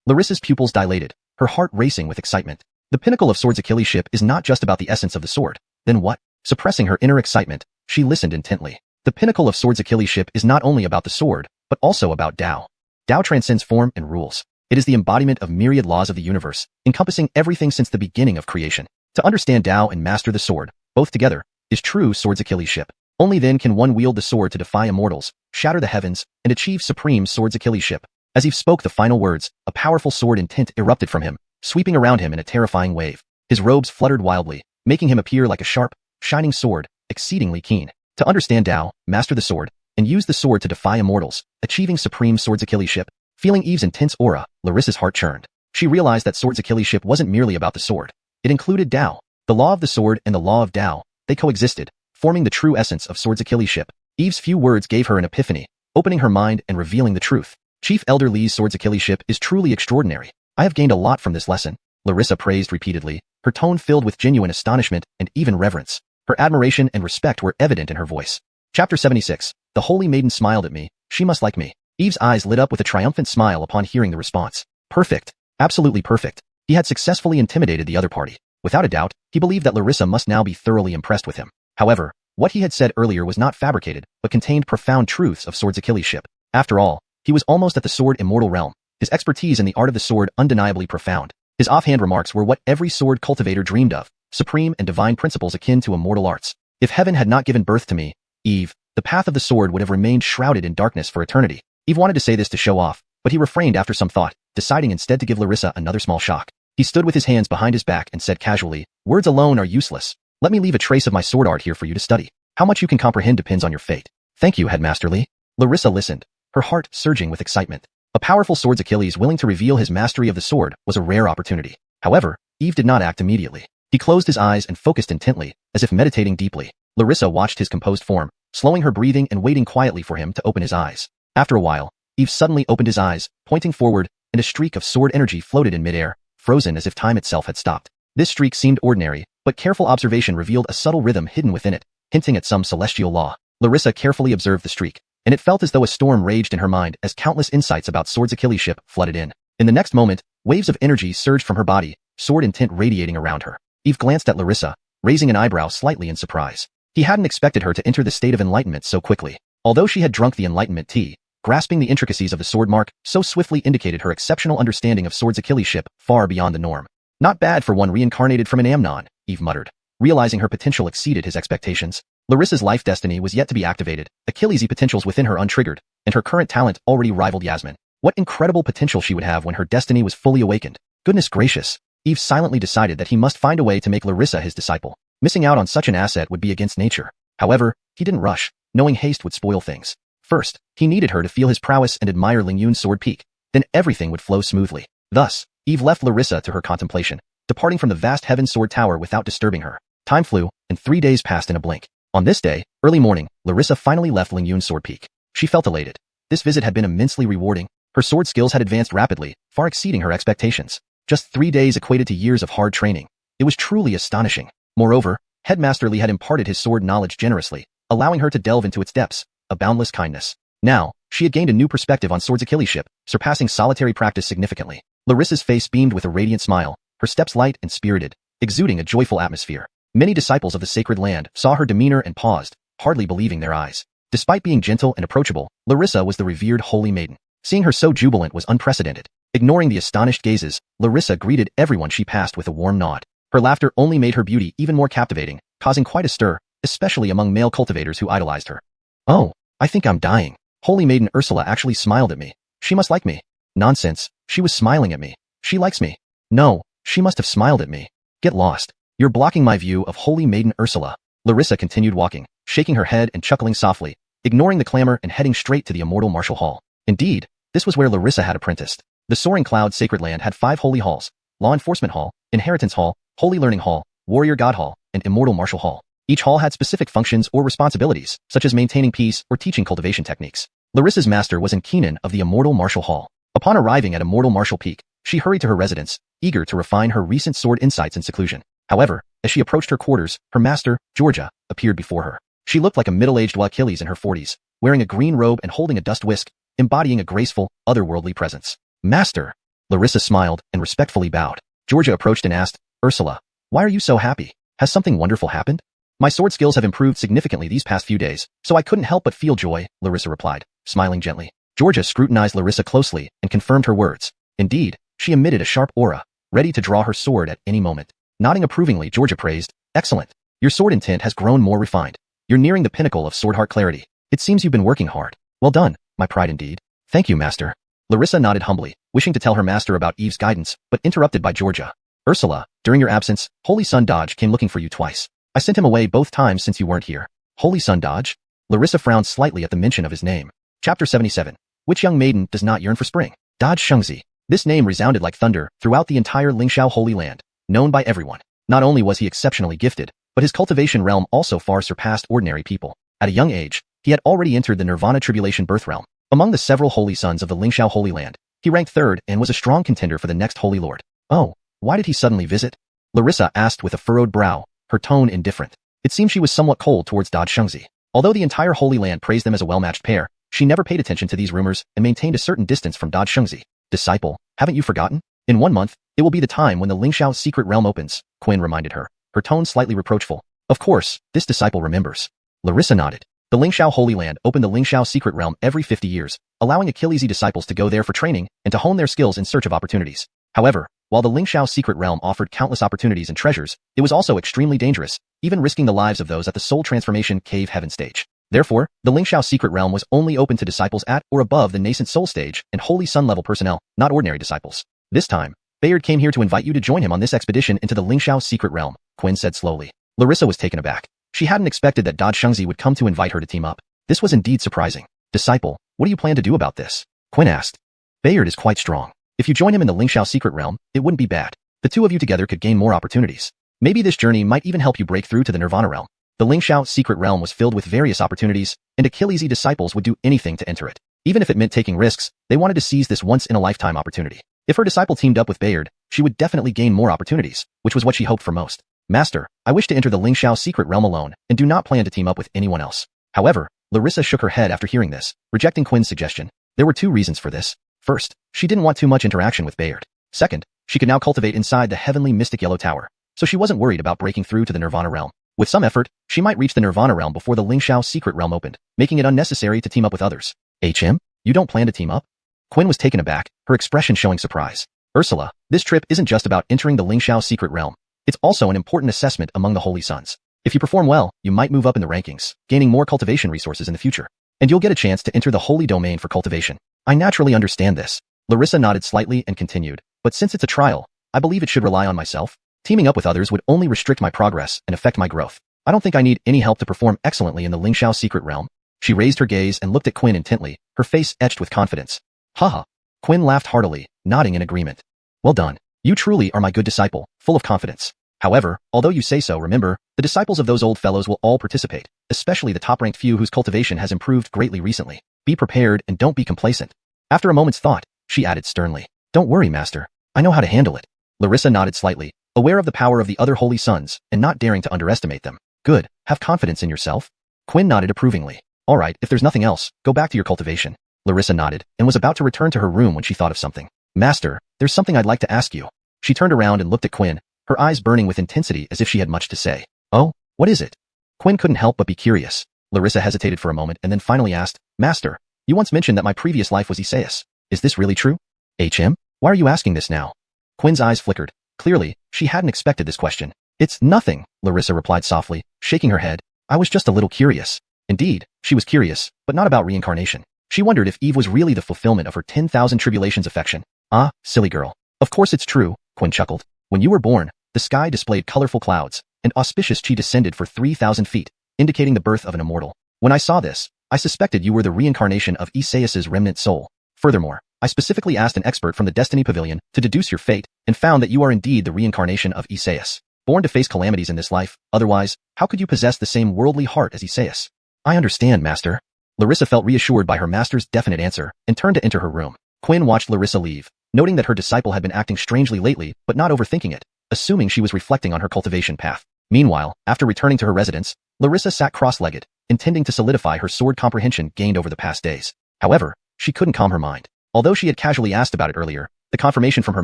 Larissa's pupils dilated, her heart racing with excitement. The pinnacle of Swords Achilleship is not just about the essence of the sword. Then what? Suppressing her inner excitement, she listened intently. The pinnacle of Swords Achilleship is not only about the sword, but also about Dao. Dao transcends form and rules. It is the embodiment of myriad laws of the universe, encompassing everything since the beginning of creation. To understand Dao and master the sword, both together, is true Swords Achilleship. Only then can one wield the sword to defy immortals, shatter the heavens, and achieve supreme Swords Achilleship. As he spoke the final words, a powerful sword intent erupted from him, sweeping around him in a terrifying wave. His robes fluttered wildly, making him appear like a sharp, shining sword, exceedingly keen. To understand Dao, master the sword, and use the sword to defy immortals, achieving supreme Swords Achilleship. Feeling Eve's intense aura, Larissa's heart churned. She realized that Swords Achilleship wasn't merely about the sword. It included Dao. The law of the sword and the law of Dao, they coexisted, forming the true essence of Swords Achilleship. Eve's few words gave her an epiphany, opening her mind and revealing the truth. Chief Elder Li's Swords Achilleship is truly extraordinary. I have gained a lot from this lesson, Larissa praised repeatedly, her tone filled with genuine astonishment and even reverence. Her admiration and respect were evident in her voice. Chapter 76. The Holy Maiden smiled at me. She must like me. Eve's eyes lit up with a triumphant smile upon hearing the response. Perfect. Absolutely perfect. He had successfully intimidated the other party. Without a doubt, he believed that Larissa must now be thoroughly impressed with him. However, What he had said earlier was not fabricated, but contained profound truths of Sword's Achilles ship. After all, he was almost at the sword immortal realm, his expertise in the art of the sword undeniably profound. His offhand remarks were what every sword cultivator dreamed of, supreme and divine principles akin to immortal arts. If heaven had not given birth to me, Eve, the path of the sword would have remained shrouded in darkness for eternity. Eve wanted to say this to show off, but he refrained after some thought, deciding instead to give Larissa another small shock. He stood with his hands behind his back and said casually, "Words alone are useless. Let me leave a trace of my sword art here for you to study. How much you can comprehend depends on your fate." "Thank you, Headmaster Li." Larissa listened, her heart surging with excitement. A powerful sword's Achilles willing to reveal his mastery of the sword was a rare opportunity. However, Eve did not act immediately. He closed his eyes and focused intently, as if meditating deeply. Larissa watched his composed form, slowing her breathing and waiting quietly for him to open his eyes. After a while, Eve suddenly opened his eyes, pointing forward, and a streak of sword energy floated in midair, frozen as if time itself had stopped. This streak seemed ordinary, but careful observation revealed a subtle rhythm hidden within it, hinting at some celestial law. Larissa carefully observed the streak, and it felt as though a storm raged in her mind as countless insights about Sword's Achilles ship flooded in. In the next moment, waves of energy surged from her body, sword intent radiating around her. Eve glanced at Larissa, raising an eyebrow slightly in surprise. He hadn't expected her to enter the state of enlightenment so quickly. Although she had drunk the enlightenment tea, grasping the intricacies of the sword mark so swiftly indicated her exceptional understanding of Sword's Achilles ship far beyond the norm. "Not bad for one reincarnated from an Amnon," Eve muttered, realizing her potential exceeded his expectations. Larissa's life destiny was yet to be activated, Achilles' potentials within her untriggered, and her current talent already rivaled Yasmin. What incredible potential she would have when her destiny was fully awakened. Goodness gracious. Eve silently decided that he must find a way to make Larissa his disciple. Missing out on such an asset would be against nature. However, he didn't rush, knowing haste would spoil things. First, he needed her to feel his prowess and admire Lingyun's sword peak. Then everything would flow smoothly. Thus, Eve left Larissa to her contemplation, departing from the vast heaven sword tower without disturbing her. Time flew, and 3 days passed in a blink. On this day, early morning, Larissa finally left Lingyun's sword peak. She felt elated. This visit had been immensely rewarding. Her sword skills had advanced rapidly, far exceeding her expectations. Just 3 days equated to years of hard training. It was truly astonishing. Moreover, Headmaster Li had imparted his sword knowledge generously, allowing her to delve into its depths, a boundless kindness. Now, she had gained a new perspective on Sword's Achilles ship, surpassing solitary practice significantly. Larissa's face beamed with a radiant smile, her steps light and spirited, exuding a joyful atmosphere. Many disciples of the sacred land saw her demeanor and paused, hardly believing their eyes. Despite being gentle and approachable, Larissa was the revered holy maiden. Seeing her so jubilant was unprecedented. Ignoring the astonished gazes, Larissa greeted everyone she passed with a warm nod. Her laughter only made her beauty even more captivating, causing quite a stir, especially among male cultivators who idolized her. "Oh, I think I'm dying. Holy Maiden Ursula actually smiled at me. She must like me." "Nonsense, she was smiling at me. She likes me." "No, she must have smiled at me." "Get lost. You're blocking my view of Holy Maiden Ursula." Larissa continued walking, shaking her head and chuckling softly, ignoring the clamor and heading straight to the Immortal Martial Hall. Indeed, this was where Larissa had apprenticed. The Soaring Cloud Sacred Land had 5 holy halls: Law Enforcement Hall, Inheritance Hall, Holy Learning Hall, Warrior God Hall, and Immortal Martial Hall. Each hall had specific functions or responsibilities, such as maintaining peace or teaching cultivation techniques. Larissa's master was in Keenan of the Immortal Martial Hall. Upon arriving at Immortal Martial Peak, she hurried to her residence, eager to refine her recent sword insights in seclusion. However, as she approached her quarters, her master, Georgia, appeared before her. She looked like a middle-aged Achilles in her 40s, wearing a green robe and holding a dust whisk, embodying a graceful, otherworldly presence. "Master." Larissa smiled and respectfully bowed. Georgia approached and asked, "Ursula, why are you so happy? Has something wonderful happened?" "My sword skills have improved significantly these past few days, so I couldn't help but feel joy," Larissa replied, smiling gently. Georgia scrutinized Larissa closely and confirmed her words. Indeed, she emitted a sharp aura, ready to draw her sword at any moment. Nodding approvingly, Georgia praised, "Excellent. Your sword intent has grown more refined. You're nearing the pinnacle of sword heart clarity. It seems you've been working hard. Well done, my pride indeed." "Thank you, master." Larissa nodded humbly, wishing to tell her master about Eve's guidance, but interrupted by Georgia. "Ursula, during your absence, Holy Sun Dodge came looking for you twice. I sent him away both times since you weren't here." "Holy Sun Dodge?" Larissa frowned slightly at the mention of his name. Chapter 77. Which young maiden does not yearn for spring? Dodge Xianxia. This name resounded like thunder throughout the entire Lingxiao Holy Land, known by everyone. Not only was he exceptionally gifted, but his cultivation realm also far surpassed ordinary people. At a young age, he had already entered the Nirvana Tribulation birth realm. Among the several holy sons of the Lingxiao Holy Land, he ranked third and was a strong contender for the next Holy Lord. "Oh, why did he suddenly visit?" Larissa asked with a furrowed brow, her tone indifferent. It seemed she was somewhat cold towards Dodge Xianxia. Although the entire Holy Land praised them as a well-matched pair, she never paid attention to these rumors and maintained a certain distance from Dodge Xianxia. "Disciple, haven't you forgotten? In 1 month, it will be the time when the Lingxiao secret realm opens," Quinn reminded her, her tone slightly reproachful. Of course, this disciple remembers. Larissa nodded. The Lingxiao Holy Land opened the Lingxiao Secret Realm every 50 years, allowing Achilles' disciples to go there for training and to hone their skills in search of opportunities. However, while the Lingxiao Secret Realm offered countless opportunities and treasures, it was also extremely dangerous, even risking the lives of those at the Soul Transformation Cave Heaven stage. Therefore, the Lingxiao Secret Realm was only open to disciples at or above the nascent Soul stage and Holy Sun level personnel, not ordinary disciples. This time, Bayard came here to invite you to join him on this expedition into the Lingxiao Secret Realm, Quinn said slowly. Larissa was taken aback. She hadn't expected that Xianxia would come to invite her to team up. This was indeed surprising. Disciple, what do you plan to do about this? Quinn asked. Bayard is quite strong. If you join him in the Lingxiao Secret Realm, it wouldn't be bad. The two of you together could gain more opportunities. Maybe this journey might even help you break through to the Nirvana Realm. The Lingxiao Secret Realm was filled with various opportunities, and Achilles' disciples would do anything to enter it. Even if it meant taking risks, they wanted to seize this once-in-a-lifetime opportunity. If her disciple teamed up with Bayard, she would definitely gain more opportunities, which was what she hoped for most. Master, I wish to enter the Lingxiao Secret Realm alone, and do not plan to team up with anyone else. However, Larissa shook her head after hearing this, rejecting Quinn's suggestion. There were two reasons for this. First, she didn't want too much interaction with Bayard. Second, she could now cultivate inside the heavenly mystic yellow tower, so she wasn't worried about breaking through to the Nirvana Realm. With some effort, she might reach the Nirvana Realm before the Lingxiao Secret Realm opened, making it unnecessary to team up with others. HM? You don't plan to team up? Quinn was taken aback, her expression showing surprise. Ursula, this trip isn't just about entering the Lingxiao Secret Realm. It's also an important assessment among the Holy Sons. If you perform well, you might move up in the rankings, gaining more cultivation resources in the future. And you'll get a chance to enter the Holy Domain for cultivation. I naturally understand this. Larissa nodded slightly and continued, but since it's a trial, I believe it should rely on myself. Teaming up with others would only restrict my progress and affect my growth. I don't think I need any help to perform excellently in the Lingxiao Secret Realm. She raised her gaze and looked at Quinn intently, her face etched with confidence. Haha. Quinn laughed heartily, nodding in agreement. Well done. You truly are my good disciple, full of confidence. However, although you say so, remember, the disciples of those old fellows will all participate, especially the top-ranked few whose cultivation has improved greatly recently. Be prepared and don't be complacent. After a moment's thought, she added sternly. Don't worry, Master. I know how to handle it. Larissa nodded slightly, aware of the power of the other Holy Sons and not daring to underestimate them. Good. Have confidence in yourself. Quinn nodded approvingly. All right, if there's nothing else, go back to your cultivation. Larissa nodded and was about to return to her room when she thought of something. Master, there's something I'd like to ask you. She turned around and looked at Quinn, her eyes burning with intensity as if she had much to say. Oh, what is it? Quinn couldn't help but be curious. Larissa hesitated for a moment and then finally asked, Master, you once mentioned that my previous life was Isaias. Is this really true? HM? Why are you asking this now? Quinn's eyes flickered. Clearly, she hadn't expected this question. It's nothing, Larissa replied softly, shaking her head. I was just a little curious. Indeed, she was curious, but not about reincarnation. She wondered if Eve was really the fulfillment of her 10,000 tribulations affection. Ah, silly girl. Of course it's true, Quinn chuckled. When you were born, the sky displayed colorful clouds, and auspicious chi descended for 3,000 feet, indicating the birth of an immortal. When I saw this, I suspected you were the reincarnation of Isaias's remnant soul. Furthermore, I specifically asked an expert from the Destiny Pavilion to deduce your fate, and found that you are indeed the reincarnation of Isaias. Born to face calamities in this life, otherwise, how could you possess the same worldly heart as Isaias? I understand, Master. Larissa felt reassured by her master's definite answer, and turned to enter her room. Quinn watched Larissa leave, noting that her disciple had been acting strangely lately, but not overthinking it, assuming she was reflecting on her cultivation path. Meanwhile, after returning to her residence, Larissa sat cross-legged, intending to solidify her sword comprehension gained over the past days. However, she couldn't calm her mind. Although she had casually asked about it earlier, the confirmation from her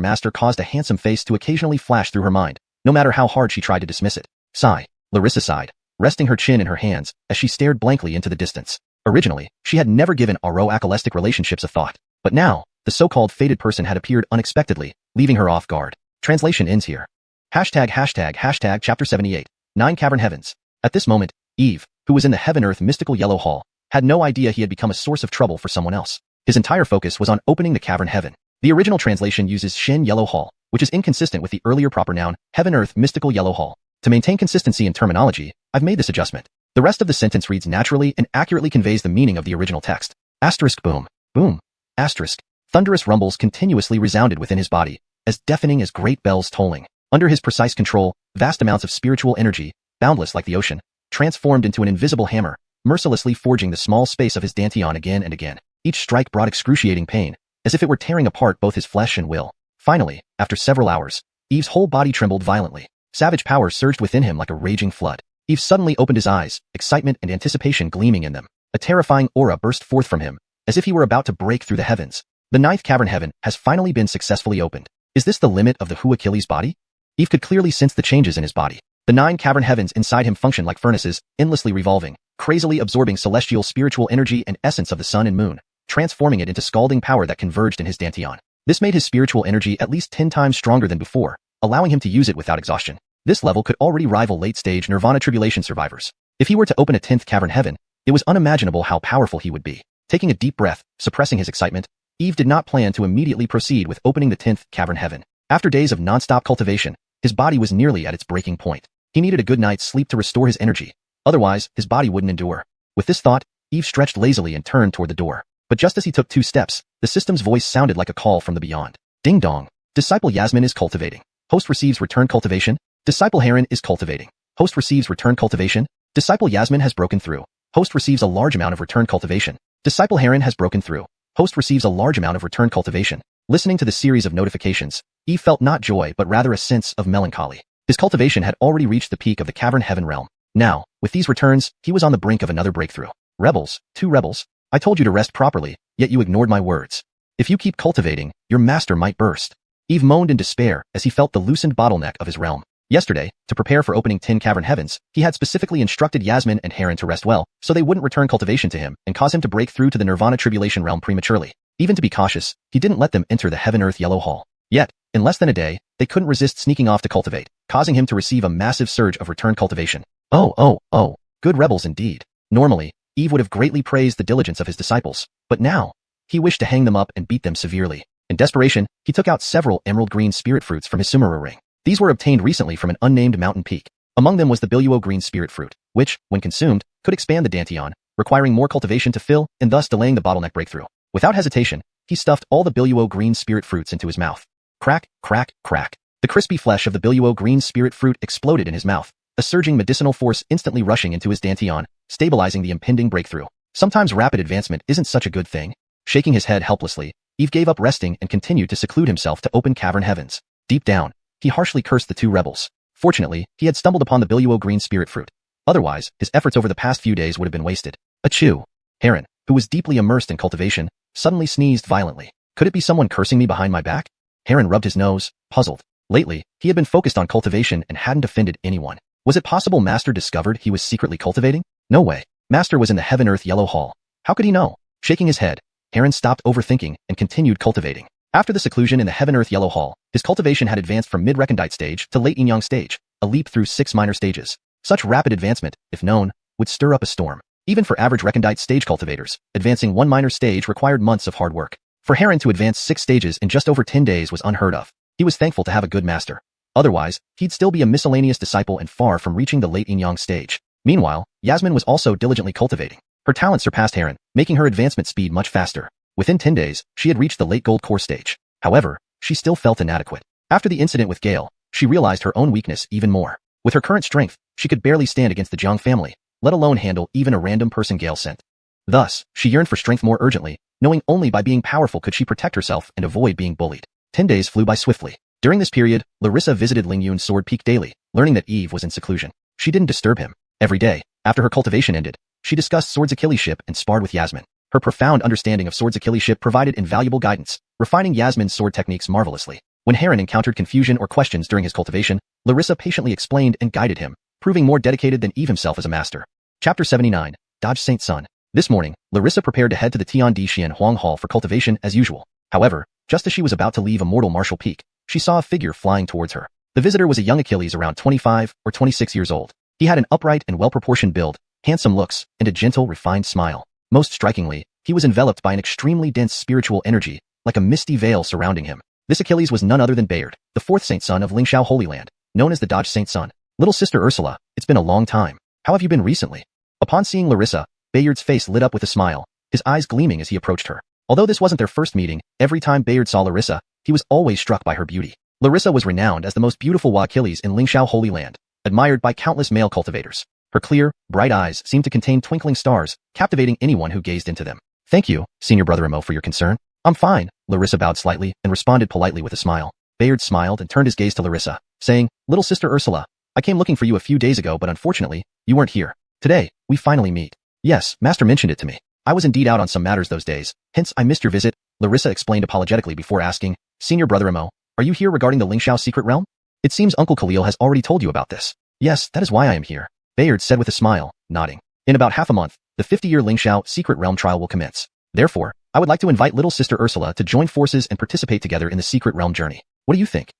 master caused a handsome face to occasionally flash through her mind, no matter how hard she tried to dismiss it. Sigh. Larissa sighed, resting her chin in her hands as she stared blankly into the distance. Originally, she had never given aro-acolistic relationships a thought, but now, the so-called fated person had appeared unexpectedly, leaving her off guard. Translation ends here. ####Chapter 78. 9 Cavern Heavens. At this moment, Eve, who was in the Heaven-Earth mystical yellow hall, had no idea he had become a source of trouble for someone else. His entire focus was on opening the Cavern Heaven. The original translation uses Shen Yellow Hall, which is inconsistent with the earlier proper noun, Heaven-Earth mystical yellow hall. To maintain consistency in terminology, I've made this adjustment. The rest of the sentence reads naturally and accurately conveys the meaning of the original text. Asterisk boom. Boom. Asterisk. Thunderous rumbles continuously resounded within his body, as deafening as great bells tolling. Under his precise control, vast amounts of spiritual energy, boundless like the ocean, transformed into an invisible hammer, mercilessly forging the small space of his dantian again and again. Each strike brought excruciating pain, as if it were tearing apart both his flesh and will. Finally, after several hours, Eve's whole body trembled violently. Savage power surged within him like a raging flood. Eve suddenly opened his eyes, excitement and anticipation gleaming in them. A terrifying aura burst forth from him, as if he were about to break through the heavens. The 9th Cavern Heaven has finally been successfully opened. Is this the limit of the Hu Achilles body? Eve could clearly sense the changes in his body. The 9 Cavern Heavens inside him functioned like furnaces, endlessly revolving, crazily absorbing celestial spiritual energy and essence of the sun and moon, transforming it into scalding power that converged in his dantian. This made his spiritual energy at least 10 times stronger than before, allowing him to use it without exhaustion. This level could already rival late-stage Nirvana Tribulation survivors. If he were to open a 10th cavern heaven, it was unimaginable how powerful he would be. Taking a deep breath, suppressing his excitement, Eve did not plan to immediately proceed with opening the 10th cavern heaven. After days of non-stop cultivation, his body was nearly at its breaking point. He needed a good night's sleep to restore his energy. Otherwise, his body wouldn't endure. With this thought, Eve stretched lazily and turned toward the door. But just as he took 2 steps, the system's voice sounded like a call from the beyond. Ding dong. Disciple Yasmin is cultivating. Host receives return cultivation. Disciple Heron is cultivating. Host receives return cultivation. Disciple Yasmin has broken through. Host receives a large amount of return cultivation. Disciple Heron has broken through. Host receives a large amount of return cultivation. Listening to the series of notifications, Eve felt not joy but rather a sense of melancholy. His cultivation had already reached the peak of the cavern heaven realm. Now, with these returns, he was on the brink of another breakthrough. Rebels, 2 rebels. I told you to rest properly, yet you ignored my words. If you keep cultivating, your master might burst. Eve moaned in despair as he felt the loosened bottleneck of his realm. Yesterday, to prepare for opening 10 cavern heavens, he had specifically instructed Yasmin and Heron to rest well, so they wouldn't return cultivation to him and cause him to break through to the Nirvana Tribulation realm prematurely. Even to be cautious, he didn't let them enter the Heaven-Earth Yellow Hall. Yet, in less than a day, they couldn't resist sneaking off to cultivate, causing him to receive a massive surge of return cultivation. Oh, good rebels indeed. Normally, Eve would have greatly praised the diligence of his disciples, but now, he wished to hang them up and beat them severely. In desperation, he took out several emerald green spirit fruits from his Sumeru ring. These were obtained recently from an unnamed mountain peak. Among them was the Biluo green spirit fruit, which, when consumed, could expand the dantian, requiring more cultivation to fill and thus delaying the bottleneck breakthrough. Without hesitation, he stuffed all the Biluo green spirit fruits into his mouth. Crack, crack, crack. The crispy flesh of the Biluo green spirit fruit exploded in his mouth, a surging medicinal force instantly rushing into his dantian, stabilizing the impending breakthrough. Sometimes rapid advancement isn't such a good thing. Shaking his head helplessly, Eve gave up resting and continued to seclude himself to open cavern heavens. Deep down, he harshly cursed the 2 rebels. Fortunately, he had stumbled upon the Biluo green spirit fruit. Otherwise, his efforts over the past few days would have been wasted. Achoo! Heron, who was deeply immersed in cultivation, suddenly sneezed violently. Could it be someone cursing me behind my back? Heron rubbed his nose, puzzled. Lately, he had been focused on cultivation and hadn't offended anyone. Was it possible Master discovered he was secretly cultivating? No way. Master was in the Heaven-Earth Yellow Hall. How could he know? Shaking his head, Heron stopped overthinking and continued cultivating. After the seclusion in the Heaven-Earth Yellow Hall, his cultivation had advanced from mid-recondite stage to late Yin-Yang stage, a leap through 6 minor stages. Such rapid advancement, if known, would stir up a storm. Even for average recondite stage cultivators, advancing 1 minor stage required months of hard work. For Heron to advance 6 stages in just over 10 days was unheard of. He was thankful to have a good master. Otherwise, he'd still be a miscellaneous disciple and far from reaching the late Yin-Yang stage. Meanwhile, Yasmin was also diligently cultivating. Her talent surpassed Heron, making her advancement speed much faster. Within 10 days, she had reached the late gold core stage. However, she still felt inadequate. After the incident with Gale, she realized her own weakness even more. With her current strength, she could barely stand against the Jiang family, let alone handle even a random person Gale sent. Thus, she yearned for strength more urgently, knowing only by being powerful could she protect herself and avoid being bullied. 10 days flew by swiftly. During this period, Larissa visited Lingyun's Sword Peak daily, learning that Eve was in seclusion. She didn't disturb him. Every day, after her cultivation ended, she discussed Sword's Achilleship and sparred with Yasmin. Her profound understanding of Sword's Achilleship provided invaluable guidance, refining Yasmin's sword techniques marvelously. When Heron encountered confusion or questions during his cultivation, Larissa patiently explained and guided him, proving more dedicated than Eve himself as a master. Chapter 79, Dodge Saint Sun. This morning, Larissa prepared to head to the Tiandi Xian Huang Hall for cultivation as usual. However, just as she was about to leave Immortal Martial Peak, she saw a figure flying towards her. The visitor was a young Achilles around 25 or 26 years old. He had an upright and well-proportioned build, handsome looks, and a gentle, refined smile. Most strikingly, he was enveloped by an extremely dense spiritual energy, like a misty veil surrounding him. This Achilles was none other than Bayard, the 4th Saint Son of Lingxiao Holy Land, known as the Dodge Saint Sun. Little sister Ursula, it's been a long time. How have you been recently? Upon seeing Larissa, Bayard's face lit up with a smile, his eyes gleaming as he approached her. Although this wasn't their first meeting, every time Bayard saw Larissa, he was always struck by her beauty. Larissa was renowned as the most beautiful Achilles in Lingxiao Holy Land, admired by countless male cultivators. Her clear, bright eyes seemed to contain twinkling stars, captivating anyone who gazed into them. Thank you, Senior Brother Imo, for your concern. I'm fine, Larissa bowed slightly and responded politely with a smile. Bayard smiled and turned his gaze to Larissa, saying, Little sister Ursula, I came looking for you a few days ago but unfortunately, you weren't here. Today, we finally meet. Yes, Master mentioned it to me. I was indeed out on some matters those days, hence I missed your visit, Larissa explained apologetically before asking, Senior Brother Imo, are you here regarding the Lingxiao secret realm? It seems Uncle Khalil has already told you about this. Yes, that is why I am here, Bayard said with a smile, nodding. In about half a month, the 50-year Lingxiao secret realm trial will commence. Therefore, I would like to invite little sister Ursula to join forces and participate together in the secret realm journey. What do you think?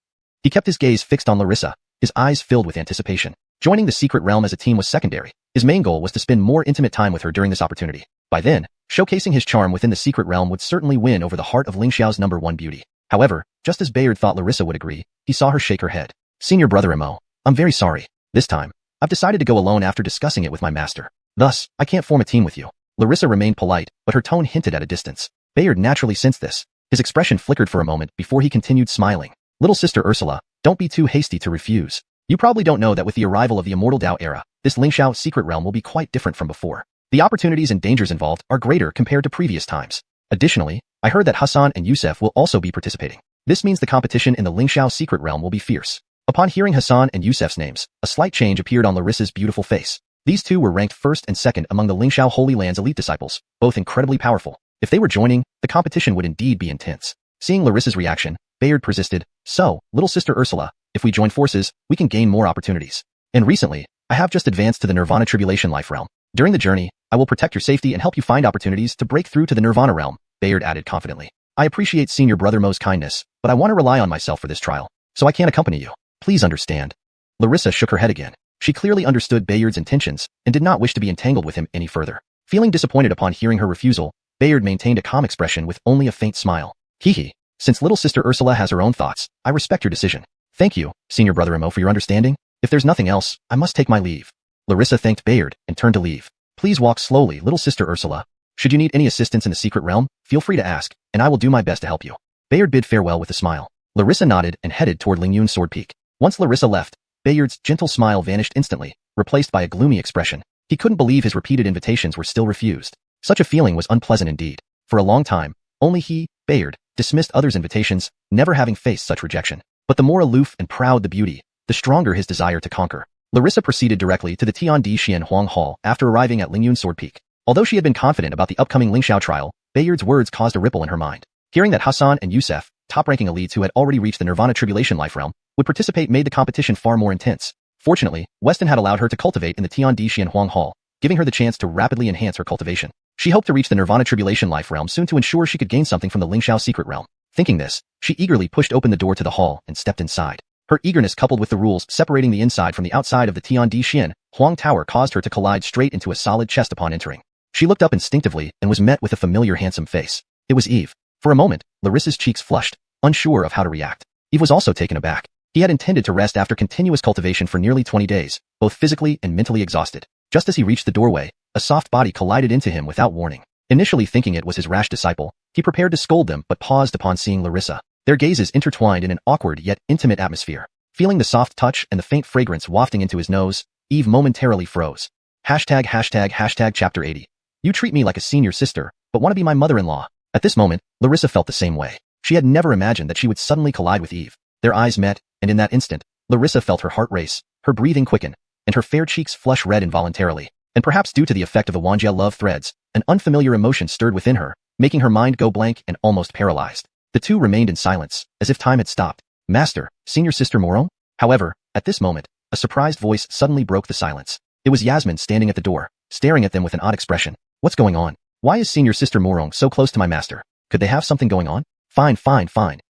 He kept his gaze fixed on Larissa, his eyes filled with anticipation. Joining the secret realm as a team was secondary. His main goal was to spend more intimate time with her during this opportunity. By then, showcasing his charm within the secret realm would certainly win over the heart of Lingxiao's #1 beauty. However, just as Bayard thought Larissa would agree, he saw her shake her head. Senior brother Mo, I'm very sorry. This time, I've decided to go alone after discussing it with my master. Thus, I can't form a team with you. Larissa remained polite, but her tone hinted at a distance. Bayard naturally sensed this. His expression flickered for a moment before he continued smiling. Little sister Ursula, don't be too hasty to refuse. You probably don't know that with the arrival of the Immortal Dao era, this Lingxiao secret realm will be quite different from before. The opportunities and dangers involved are greater compared to previous times. Additionally, I heard that Hassan and Yusef will also be participating. This means the competition in the Lingxiao secret realm will be fierce. Upon hearing Hassan and Yusef's names, a slight change appeared on Larissa's beautiful face. These two were ranked first and second among the Lingxiao Holy Land's elite disciples, both incredibly powerful. If they were joining, the competition would indeed be intense. Seeing Larissa's reaction, Bayard persisted, so, little sister Ursula, if we join forces, we can gain more opportunities. And recently, I have just advanced to the Nirvana Tribulation life realm. During the journey, I will protect your safety and help you find opportunities to break through to the Nirvana realm, Bayard added confidently. I appreciate senior brother Mo's kindness, but I want to rely on myself for this trial, so I can't accompany you. Please understand. Larissa shook her head again. She clearly understood Bayard's intentions and did not wish to be entangled with him any further. Feeling disappointed upon hearing her refusal, Bayard maintained a calm expression with only a faint smile. Hee. Since little sister Ursula has her own thoughts, I respect your decision. Thank you, senior brother Mo, for your understanding. If there's nothing else, I must take my leave. Larissa thanked Bayard and turned to leave. Please walk slowly, little sister Ursula. Should you need any assistance in the secret realm, feel free to ask, and I will do my best to help you. Bayard bid farewell with a smile. Larissa nodded and headed toward Lingyun's sword peak. Once Larissa left, Bayard's gentle smile vanished instantly, replaced by a gloomy expression. He couldn't believe his repeated invitations were still refused. Such a feeling was unpleasant indeed. For a long time, only he, Bayard, dismissed others' invitations, never having faced such rejection. But the more aloof and proud the beauty, the stronger his desire to conquer. Larissa proceeded directly to the Tiandi Xian Huang Hall after arriving at Lingyun's sword peak. Although she had been confident about the upcoming Lingxiao trial, Bayard's words caused a ripple in her mind. Hearing that Hassan and Yusef, top-ranking elites who had already reached the Nirvana Tribulation life realm, would participate made the competition far more intense. Fortunately, Weston had allowed her to cultivate in the Tiandi Xian Huang Hall, giving her the chance to rapidly enhance her cultivation. She hoped to reach the Nirvana Tribulation life realm soon to ensure she could gain something from the Lingxiao secret realm. Thinking this, she eagerly pushed open the door to the hall and stepped inside. Her eagerness coupled with the rules separating the inside from the outside of the Tiandi Xian Huang Tower caused her to collide straight into a solid chest upon entering. She looked up instinctively and was met with a familiar handsome face. It was Eve. For a moment, Larissa's cheeks flushed, unsure of how to react. Eve was also taken aback. He had intended to rest after continuous cultivation for nearly 20 days, both physically and mentally exhausted. Just as he reached the doorway, a soft body collided into him without warning. Initially thinking it was his rash disciple, he prepared to scold them but paused upon seeing Larissa. Their gazes intertwined in an awkward yet intimate atmosphere. Feeling the soft touch and the faint fragrance wafting into his nose, Eve momentarily froze. #### Chapter 80. You treat me like a senior sister, but want to be my mother-in-law. At this moment, Larissa felt the same way. She had never imagined that she would suddenly collide with Eve. Their eyes met, and in that instant, Larissa felt her heart race, her breathing quicken, and her fair cheeks flush red involuntarily. And perhaps due to the effect of the Wuxia love threads, an unfamiliar emotion stirred within her, making her mind go blank and almost paralyzed. The two remained in silence, as if time had stopped. Master, senior sister Morong? However, at this moment, a surprised voice suddenly broke the silence. It was Yasmin standing at the door, staring at them with an odd expression. What's going on? Why is senior sister Morong so close to my master? Could they have something going on? Fine.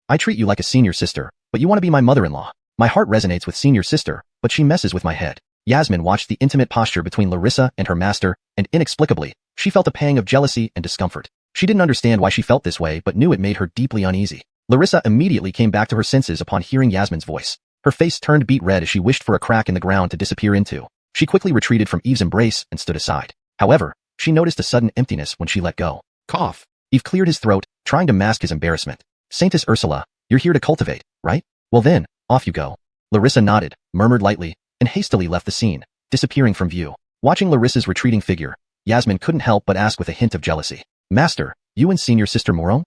I treat you like a senior sister, but you want to be my mother-in-law. My heart resonates with senior sister, but she messes with my head. Yasmin watched the intimate posture between Larissa and her master, and inexplicably, she felt a pang of jealousy and discomfort. She didn't understand why she felt this way but knew it made her deeply uneasy. Larissa immediately came back to her senses upon hearing Yasmin's voice. Her face turned beet red as she wished for a crack in the ground to disappear into. She quickly retreated from Eve's embrace and stood aside. However, she noticed a sudden emptiness when she let go. Cough. Eve cleared his throat, trying to mask his embarrassment. Saintess Ursula, you're here to cultivate, right? Well then, off you go. Larissa nodded, murmured lightly, and hastily left the scene, disappearing from view. Watching Larissa's retreating figure, Yasmin couldn't help but ask with a hint of jealousy. Master, you and senior sister Morong?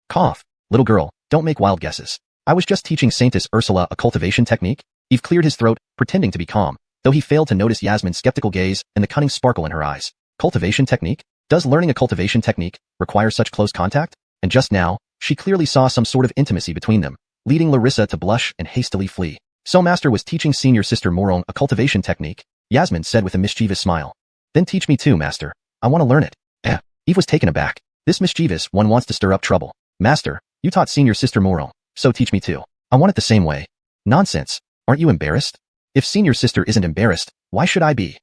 Cough. Little girl, don't make wild guesses. I was just teaching Saintess Ursula a cultivation technique. Eve cleared his throat, pretending to be calm, though he failed to notice Yasmin's skeptical gaze and the cunning sparkle in her eyes. Cultivation technique? Does learning a cultivation technique require such close contact? And just now, she clearly saw some sort of intimacy between them, leading Larissa to blush and hastily flee. So master was teaching senior sister Morong a cultivation technique? Yasmin said with a mischievous smile. Then teach me too, master. I want to learn it. Eve was taken aback. This mischievous one wants to stir up trouble. Master, you taught senior sister Morong, so teach me too. I want it the same way. Nonsense. Aren't you embarrassed? If senior sister isn't embarrassed, why should I be?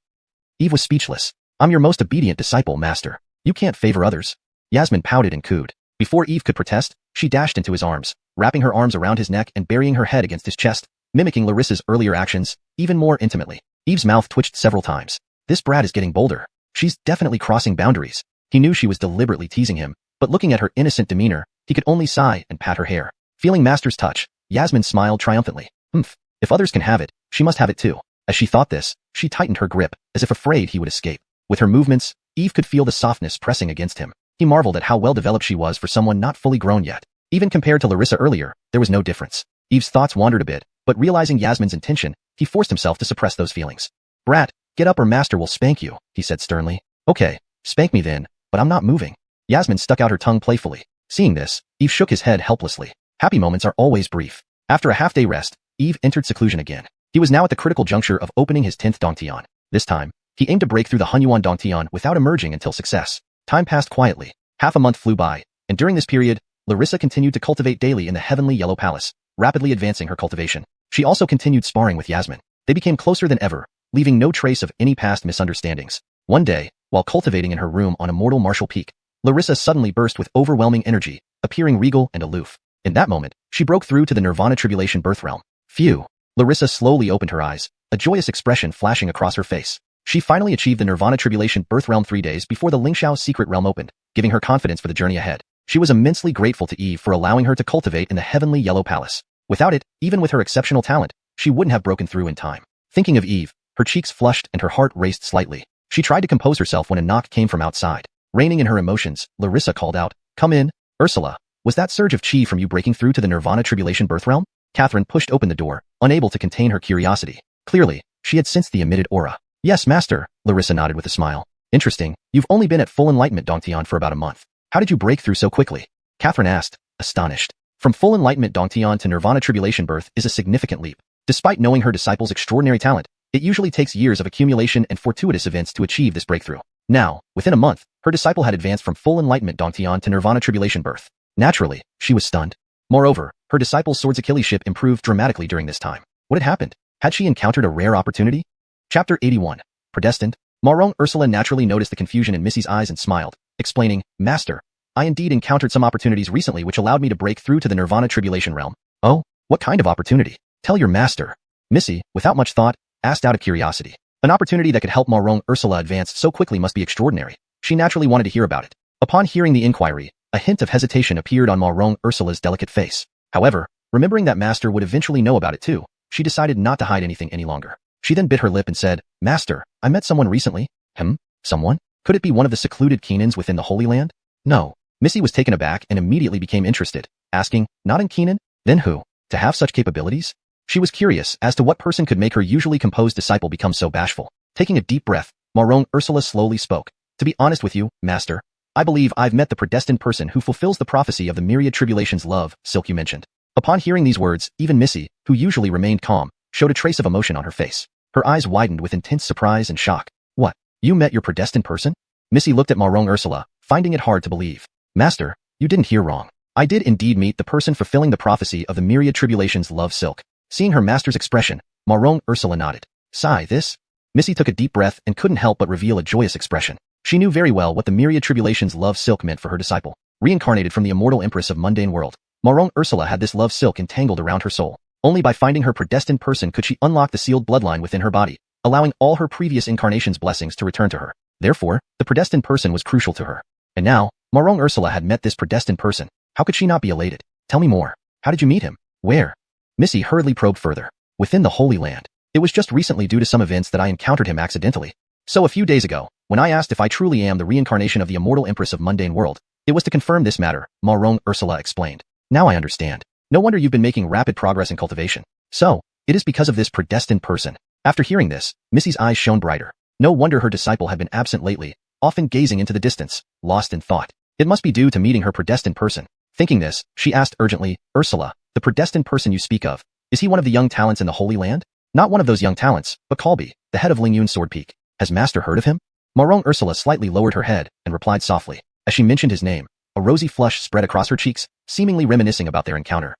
Eve was speechless. I'm your most obedient disciple, master. You can't favor others. Yasmin pouted and cooed. Before Eve could protest, she dashed into his arms, wrapping her arms around his neck and burying her head against his chest, mimicking Larissa's earlier actions, even more intimately. Eve's mouth twitched several times. This brat is getting bolder. She's definitely crossing boundaries. He knew she was deliberately teasing him, but looking at her innocent demeanor, he could only sigh and pat her hair. Feeling Master's touch, Yasmin smiled triumphantly. If others can have it, she must have it too. As she thought this, she tightened her grip, as if afraid he would escape. With her movements, Eve could feel the softness pressing against him. He marveled at how well developed she was for someone not fully grown yet. Even compared to Larissa earlier, there was no difference. Eve's thoughts wandered a bit, but realizing Yasmin's intention, he forced himself to suppress those feelings. Brat, get up or master will spank you, he said sternly. Okay, spank me then, but I'm not moving. Yasmin stuck out her tongue playfully. Seeing this, Eve shook his head helplessly. Happy moments are always brief. After a half-day rest, Eve entered seclusion again. He was now at the critical juncture of opening his 10th Dongtian. This time, he aimed to break through the Hunyuan Dongtian without emerging until success. Time passed quietly. Half a month flew by, and during this period, Larissa continued to cultivate daily in the Heavenly Yellow Palace, rapidly advancing her cultivation. She also continued sparring with Yasmin. They became closer than ever, leaving no trace of any past misunderstandings. One day, while cultivating in her room on Immortal Martial Peak, Larissa suddenly burst with overwhelming energy, appearing regal and aloof. In that moment, she broke through to the Nirvana Tribulation birth realm. Phew. Larissa slowly opened her eyes, a joyous expression flashing across her face. She finally achieved the Nirvana Tribulation birth realm 3 days before the Lingxiao secret realm opened, giving her confidence for the journey ahead. She was immensely grateful to Eve for allowing her to cultivate in the Heavenly Yellow Palace. Without it, even with her exceptional talent, she wouldn't have broken through in time. Thinking of Eve, her cheeks flushed and her heart raced slightly. She tried to compose herself when a knock came from outside. Reining in her emotions, Larissa called out, "Come in, Ursula. Was that surge of chi from you breaking through to the Nirvana Tribulation birth realm?" Catherine pushed open the door, unable to contain her curiosity. Clearly, she had sensed the emitted aura. "Yes, master," Larissa nodded with a smile. "Interesting, you've only been at full enlightenment Dongtian for about a month. How did you break through so quickly?" Catherine asked, astonished. From full enlightenment Dongtian to Nirvana Tribulation birth is a significant leap. Despite knowing her disciple's extraordinary talent, it usually takes years of accumulation and fortuitous events to achieve this breakthrough. Now, within a month, her disciple had advanced from full enlightenment Dongtian to Nirvana Tribulation birth. Naturally, she was stunned. Moreover, her disciple's sword's Achilleship improved dramatically during this time. What had happened? Had she encountered a rare opportunity? Chapter 81. Predestined. Morong Ursula naturally noticed the confusion in Missy's eyes and smiled, explaining, "Master, I indeed encountered some opportunities recently which allowed me to break through to the Nirvana Tribulation realm." "Oh, what kind of opportunity? Tell your master." Missy, without much thought, asked out of curiosity. An opportunity that could help Morong Ursula advance so quickly must be extraordinary. She naturally wanted to hear about it. Upon hearing the inquiry, a hint of hesitation appeared on Morong Ursula's delicate face. However, remembering that Master would eventually know about it too, she decided not to hide anything any longer. She then bit her lip and said, "Master, I met someone recently." Someone? Could it be one of the secluded Keenans within the Holy Land? No. Missy was taken aback and immediately became interested, asking, "Not in Keenan? Then who? To have such capabilities?" She was curious as to what person could make her usually composed disciple become so bashful. Taking a deep breath, Morong Ursula slowly spoke. "To be honest with you, Master, I believe I've met the predestined person who fulfills the prophecy of the myriad tribulations love, Silk you mentioned." Upon hearing these words, even Missy, who usually remained calm, showed a trace of emotion on her face. Her eyes widened with intense surprise and shock. "What? You met your predestined person?" Missy looked at Morong Ursula, finding it hard to believe. "Master, you didn't hear wrong. I did indeed meet the person fulfilling the prophecy of the myriad tribulations love Silk." Seeing her master's expression, Morong Ursula nodded. "Sigh, this?" Missy took a deep breath and couldn't help but reveal a joyous expression. She knew very well what the myriad tribulations love Silk meant for her disciple. Reincarnated from the immortal Empress of Mundane world, Morong Ursula had this love silk entangled around her soul. Only by finding her predestined person could she unlock the sealed bloodline within her body, allowing all her previous incarnations' blessings to return to her. Therefore, the predestined person was crucial to her. And now, Morong Ursula had met this predestined person. How could she not be elated? "Tell me more. How did you meet him? Where?" Missy hurriedly probed further. "Within the Holy Land. It was just recently due to some events that I encountered him accidentally. So a few days ago, when I asked if I truly am the reincarnation of the immortal Empress of Mundane world, it was to confirm this matter," Morong Ursula explained. "Now I understand. No wonder you've been making rapid progress in cultivation. So, it is because of this predestined person." After hearing this, Missy's eyes shone brighter. No wonder her disciple had been absent lately, often gazing into the distance, lost in thought. It must be due to meeting her predestined person. Thinking this, she asked urgently, "Ursula, the predestined person you speak of, is he one of the young talents in the Holy Land?" "Not one of those young talents, but Colby, the head of Lingyun Sword Peak. Has Master heard of him?" Marong Ursula slightly lowered her head and replied softly. As she mentioned his name, a rosy flush spread across her cheeks, seemingly reminiscing about their encounter.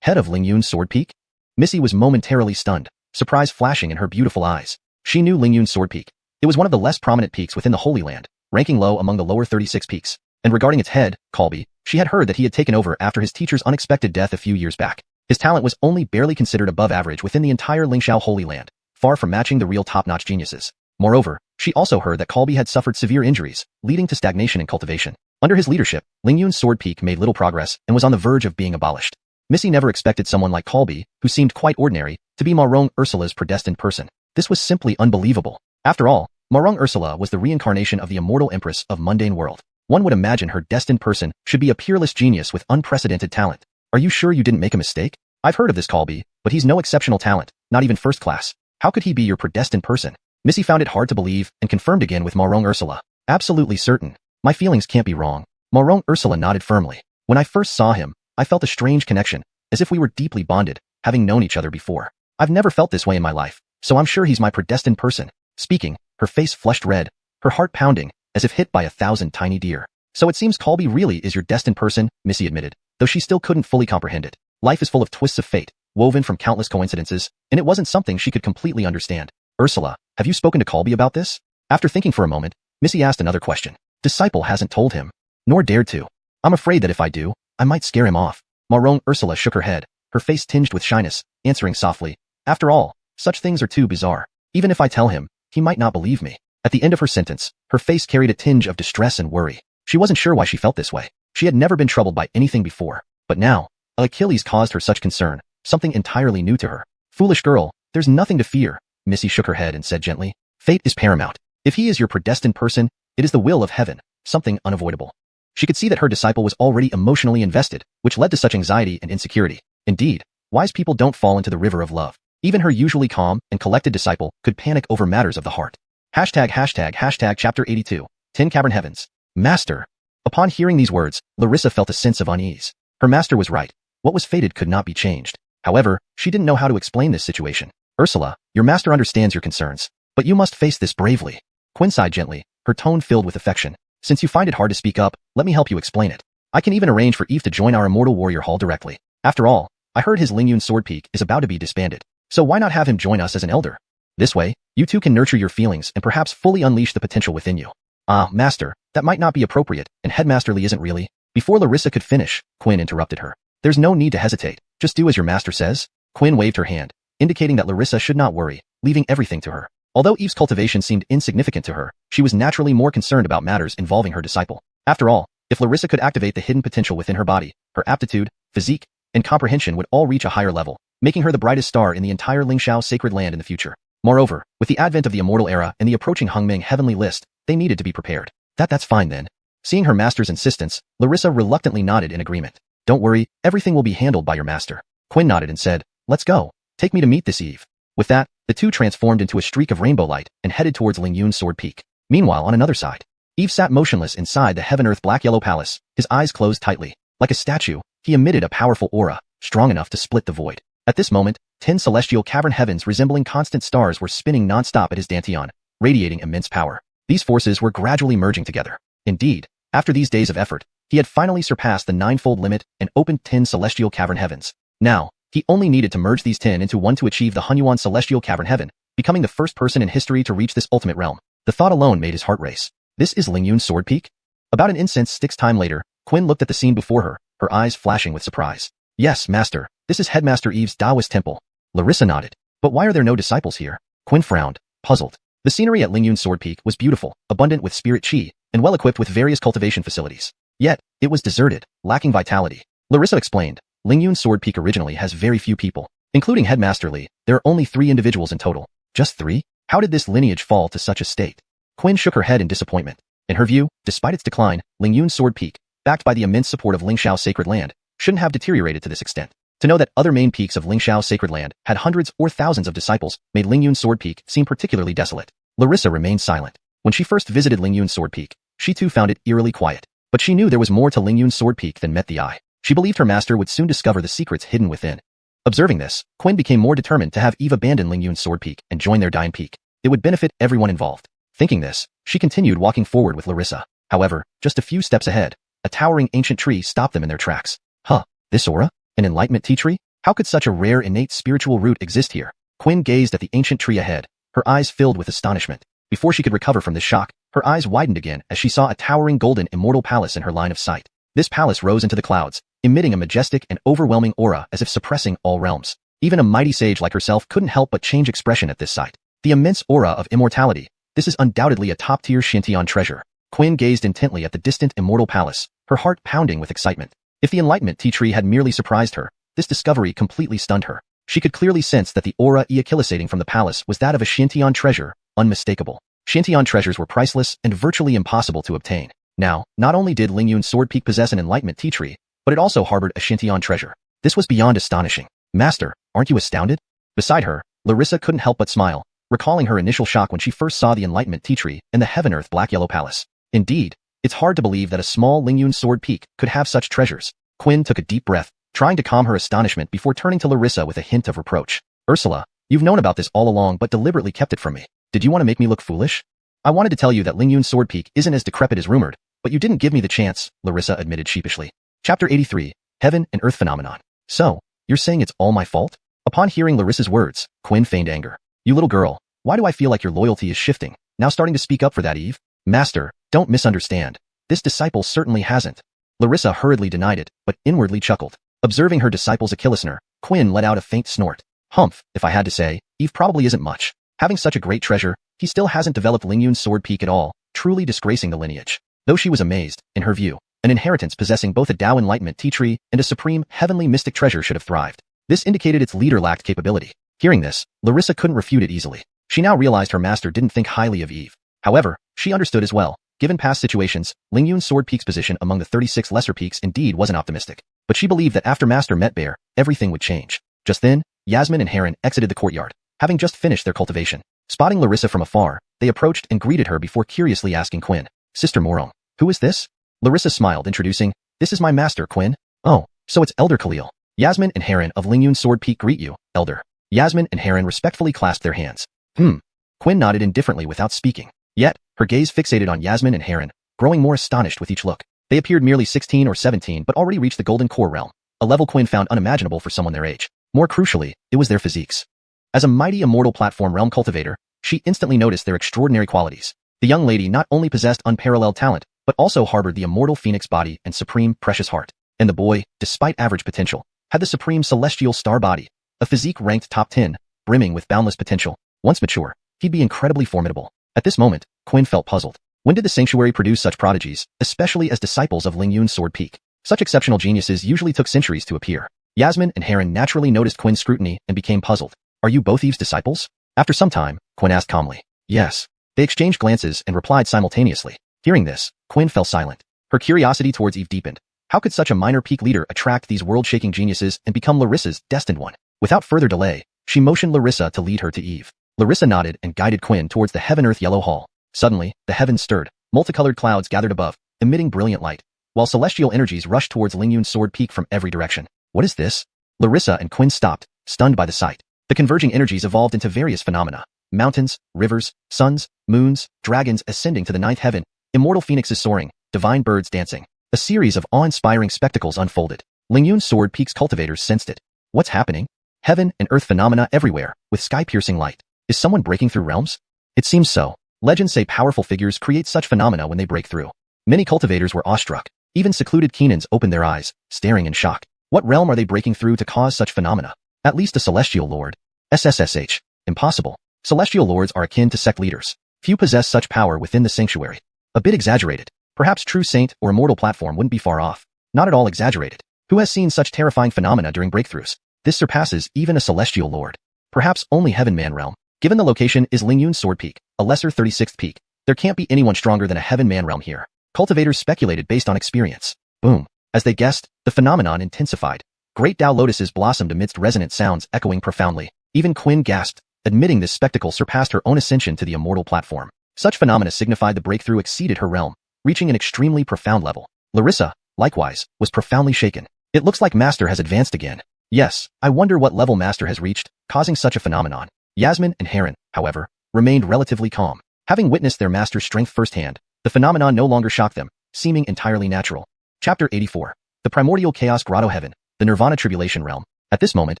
Head of Lingyun's Sword Peak? Missy was momentarily stunned, surprise flashing in her beautiful eyes. She knew Lingyun's Sword Peak. It was one of the less prominent peaks within the Holy Land, ranking low among the lower 36 peaks. And regarding its head, Colby, she had heard that he had taken over after his teacher's unexpected death a few years back. His talent was only barely considered above average within the entire Lingxiao Holy Land, far from matching the real top-notch geniuses. Moreover, she also heard that Colby had suffered severe injuries, leading to stagnation in cultivation. Under his leadership, Lingyun's Sword Peak made little progress and was on the verge of being abolished. Missy never expected someone like Colby, who seemed quite ordinary, to be Marong Ursula's predestined person. This was simply unbelievable. After all, Marong Ursula was the reincarnation of the immortal Empress of Mundane world. One would imagine her destined person should be a peerless genius with unprecedented talent. Are you sure you didn't make a mistake? I've heard of this Colby, but he's no exceptional talent, not even first class. How could he be your predestined person? Missy found it hard to believe and confirmed again with Marong Ursula. Absolutely certain. My feelings can't be wrong. Marong Ursula nodded firmly. When I first saw him, I felt a strange connection, as if we were deeply bonded, having known each other before. I've never felt this way in my life, so I'm sure he's my predestined person. Speaking, her face flushed red, her heart pounding, as if hit by 1,000 tiny deer. So it seems Colby really is your destined person, Missy admitted, though she still couldn't fully comprehend it. Life is full of twists of fate, woven from countless coincidences, and it wasn't something she could completely understand. Ursula, have you spoken to Colby about this? After thinking for a moment, Missy asked another question. Disciple hasn't told him, nor dared to. I'm afraid that if I do, I might scare him off. Marong Ursula shook her head, her face tinged with shyness, answering softly. After all, such things are too bizarre. Even if I tell him, he might not believe me. At the end of her sentence, her face carried a tinge of distress and worry. She wasn't sure why she felt this way. She had never been troubled by anything before. But now, Achilles caused her such concern, something entirely new to her. Foolish girl, there's nothing to fear. Missy shook her head and said gently. Fate is paramount. If he is your predestined person, it is the will of heaven, something unavoidable. She could see that her disciple was already emotionally invested, which led to such anxiety and insecurity. Indeed, wise people don't fall into the river of love. Even her usually calm and collected disciple could panic over matters of the heart. ##### Chapter 82. 10 Cavern Heavens. Master. Upon hearing these words, Larissa felt a sense of unease. Her master was right. What was fated could not be changed. However, she didn't know how to explain this situation. Ursula, your master understands your concerns, but you must face this bravely. Quinn sighed gently, her tone filled with affection. Since you find it hard to speak up, let me help you explain it. I can even arrange for Eve to join our Immortal Warrior Hall directly. After all, I heard his Lingyun Sword Peak is about to be disbanded, so why not have him join us as an elder? This way, you two can nurture your feelings and perhaps fully unleash the potential within you. Ah, master, that might not be appropriate, and Headmaster Lee isn't really. Before Larissa could finish, Quinn interrupted her. There's no need to hesitate, just do as your master says. Quinn waved her hand, indicating that Larissa should not worry, leaving everything to her. Although Eve's cultivation seemed insignificant to her, she was naturally more concerned about matters involving her disciple. After all, if Larissa could activate the hidden potential within her body, her aptitude, physique, and comprehension would all reach a higher level, making her the brightest star in the entire Lingxiao sacred land in the future. Moreover, with the advent of the Immortal Era and the approaching Hungming heavenly list, they needed to be prepared. That's fine then. Seeing her master's insistence, Larissa reluctantly nodded in agreement. Don't worry, everything will be handled by your master. Quinn nodded and said, let's go. Take me to meet this Eve. With that, the two transformed into a streak of rainbow light and headed towards Lingyun's Sword Peak. Meanwhile, on another side, Eve sat motionless inside the heaven-earth black-yellow palace, his eyes closed tightly. Like a statue, he emitted a powerful aura, strong enough to split the void. At this moment, 10 celestial cavern heavens resembling constant stars were spinning non-stop at his dantian, radiating immense power. These forces were gradually merging together. Indeed, after these days of effort, he had finally surpassed the 9-fold limit and opened 10 celestial cavern heavens. Now, he only needed to merge these 10 into one to achieve the Hunyuan celestial cavern heaven, becoming the first person in history to reach this ultimate realm. The thought alone made his heart race. This is Lingyun's Sword Peak? About an incense stick's time later, Quinn looked at the scene before her, her eyes flashing with surprise. Yes, master, this is Headmaster Eve's Taoist temple. Larissa nodded. But why are there no disciples here? Quinn frowned, puzzled. The scenery at Lingyun's Sword Peak was beautiful, abundant with spirit chi, and well-equipped with various cultivation facilities. Yet, it was deserted, lacking vitality. Larissa explained, Lingyun's Sword Peak originally has very few people. Including Headmaster Lee, there are only 3 individuals in total. Just 3? How did this lineage fall to such a state? Quinn shook her head in disappointment. In her view, despite its decline, Lingyun's Sword Peak, backed by the immense support of Lingxiao Sacred Land, shouldn't have deteriorated to this extent. To know that other main peaks of Lingxiao Sacred Land had hundreds or thousands of disciples made Lingyun's Sword Peak seem particularly desolate. Larissa remained silent. When she first visited Lingyun's Sword Peak, she too found it eerily quiet. But she knew there was more to Lingyun's Sword Peak than met the eye. She believed her master would soon discover the secrets hidden within. Observing this, Quinn became more determined to have Eve abandon Lingyun's Sword Peak and join their Dying Peak. It would benefit everyone involved. Thinking this, she continued walking forward with Larissa. However, just a few steps ahead, a towering ancient tree stopped them in their tracks. Huh, this aura? An Enlightenment tea tree? How could such a rare innate spiritual root exist here? Quinn gazed at the ancient tree ahead, her eyes filled with astonishment. Before she could recover from this shock, her eyes widened again as she saw a towering golden immortal palace in her line of sight. This palace rose into the clouds, emitting a majestic and overwhelming aura as if suppressing all realms. Even a mighty sage like herself couldn't help but change expression at this sight. The immense aura of immortality. This is undoubtedly a top-tier Xianxia treasure. Quinn gazed intently at the distant immortal palace, her heart pounding with excitement. If the Enlightenment tea tree had merely surprised her, this discovery completely stunned her. She could clearly sense that the aura ejaculating from the palace was that of a Xianxia treasure, unmistakable. Xianxia treasures were priceless and virtually impossible to obtain. Now, not only did Lingyun's sword peak possess an Enlightenment tea tree, but it also harbored a Xianxia treasure. This was beyond astonishing. Master, aren't you astounded? Beside her, Larissa couldn't help but smile, recalling her initial shock when she first saw the Enlightenment tea tree in the Heaven-Earth Black-Yellow Palace. Indeed, it's hard to believe that a small Lingyun sword peak could have such treasures. Quinn took a deep breath, trying to calm her astonishment before turning to Larissa with a hint of reproach. Ursula, you've known about this all along but deliberately kept it from me. Did you want to make me look foolish? I wanted to tell you that Lingyun's sword peak isn't as decrepit as rumored, but you didn't give me the chance, Larissa admitted sheepishly. Chapter 83, Heaven and Earth Phenomenon. So, you're saying it's all my fault? Upon hearing Larissa's words, Quinn feigned anger. You little girl, why do I feel like your loyalty is shifting? Now starting to speak up for that, Eve? Master, don't misunderstand. This disciple certainly hasn't. Larissa hurriedly denied it, but inwardly chuckled. Observing her disciple's Achillesner, Quinn let out a faint snort. Humph, if I had to say, Eve probably isn't much. Having such a great treasure, he still hasn't developed Lingyun's sword peak at all, truly disgracing the lineage. Though she was amazed, in her view, an inheritance possessing both a Dao Enlightenment tea tree and a supreme, heavenly mystic treasure should have thrived. This indicated its leader lacked capability. Hearing this, Larissa couldn't refute it easily. She now realized her master didn't think highly of Eve. However, she understood as well. Given past situations, Lingyun's sword peak's position among the 36 lesser peaks indeed wasn't optimistic. But she believed that after Master met Bear, everything would change. Just then, Yasmin and Heron exited the courtyard, having just finished their cultivation. Spotting Larissa from afar, they approached and greeted her before curiously asking Quinn, Sister Morong, who is this? Larissa smiled, introducing, This is my master, Quinn. Oh, so it's Elder Khalil. Yasmin and Heron of Lingyun's sword peak greet you, Elder. Yasmin and Heron respectfully clasped their hands. Quinn nodded indifferently without speaking. Yet, her gaze fixated on Yasmin and Heron, growing more astonished with each look. They appeared merely 16 or 17 but already reached the Golden Core realm, a level Quinn found unimaginable for someone their age. More crucially, it was their physiques. As a mighty immortal platform realm cultivator, she instantly noticed their extraordinary qualities. The young lady not only possessed unparalleled talent, but also harbored the immortal phoenix body and supreme precious heart. And the boy, despite average potential, had the supreme celestial star body, a physique ranked top 10, brimming with boundless potential. Once mature, he'd be incredibly formidable. At this moment, Quinn felt puzzled. When did the sanctuary produce such prodigies, especially as disciples of Lingyun's sword peak? Such exceptional geniuses usually took centuries to appear. Yasmin and Heron naturally noticed Quinn's scrutiny and became puzzled. Are you both Eve's disciples? After some time, Quinn asked calmly. Yes. They exchanged glances and replied simultaneously. Hearing this, Quinn fell silent. Her curiosity towards Eve deepened. How could such a minor peak leader attract these world-shaking geniuses and become Larissa's destined one? Without further delay, she motioned Larissa to lead her to Eve. Larissa nodded and guided Quinn towards the Heaven-Earth Yellow Hall. Suddenly, the heavens stirred. Multicolored clouds gathered above, emitting brilliant light, while celestial energies rushed towards Lingyun's sword peak from every direction. What is this? Larissa and Quinn stopped, stunned by the sight. The converging energies evolved into various phenomena. Mountains, rivers, suns, moons, dragons ascending to the ninth heaven, immortal phoenixes soaring, divine birds dancing. A series of awe-inspiring spectacles unfolded. Lingyun's sword peak's cultivators sensed it. What's happening? Heaven and earth phenomena everywhere, with sky-piercing light. Is someone breaking through realms? It seems so. Legends say powerful figures create such phenomena when they break through. Many cultivators were awestruck. Even secluded Keenans opened their eyes, staring in shock. What realm are they breaking through to cause such phenomena? At least a celestial lord. SSSH. Impossible. Celestial lords are akin to sect leaders. Few possess such power within the sanctuary. A bit exaggerated. Perhaps true saint or immortal platform wouldn't be far off. Not at all exaggerated. Who has seen such terrifying phenomena during breakthroughs? This surpasses even a celestial lord. Perhaps only Heaven Man realm. Given the location is Lingyun's sword peak, a lesser 36th peak, there can't be anyone stronger than a Heaven Man realm here. Cultivators speculated based on experience. Boom. As they guessed, the phenomenon intensified. Great Dao lotuses blossomed amidst resonant sounds echoing profoundly. Even Quinn gasped, admitting this spectacle surpassed her own ascension to the immortal platform. Such phenomena signified the breakthrough exceeded her realm, reaching an extremely profound level. Larissa, likewise, was profoundly shaken. It looks like Master has advanced again. Yes, I wonder what level Master has reached, causing such a phenomenon. Yasmin and Heron, however, remained relatively calm. Having witnessed their master's strength firsthand, the phenomenon no longer shocked them, seeming entirely natural. Chapter 84. The Primordial Chaos Grotto Heaven, the Nirvana Tribulation Realm. At this moment,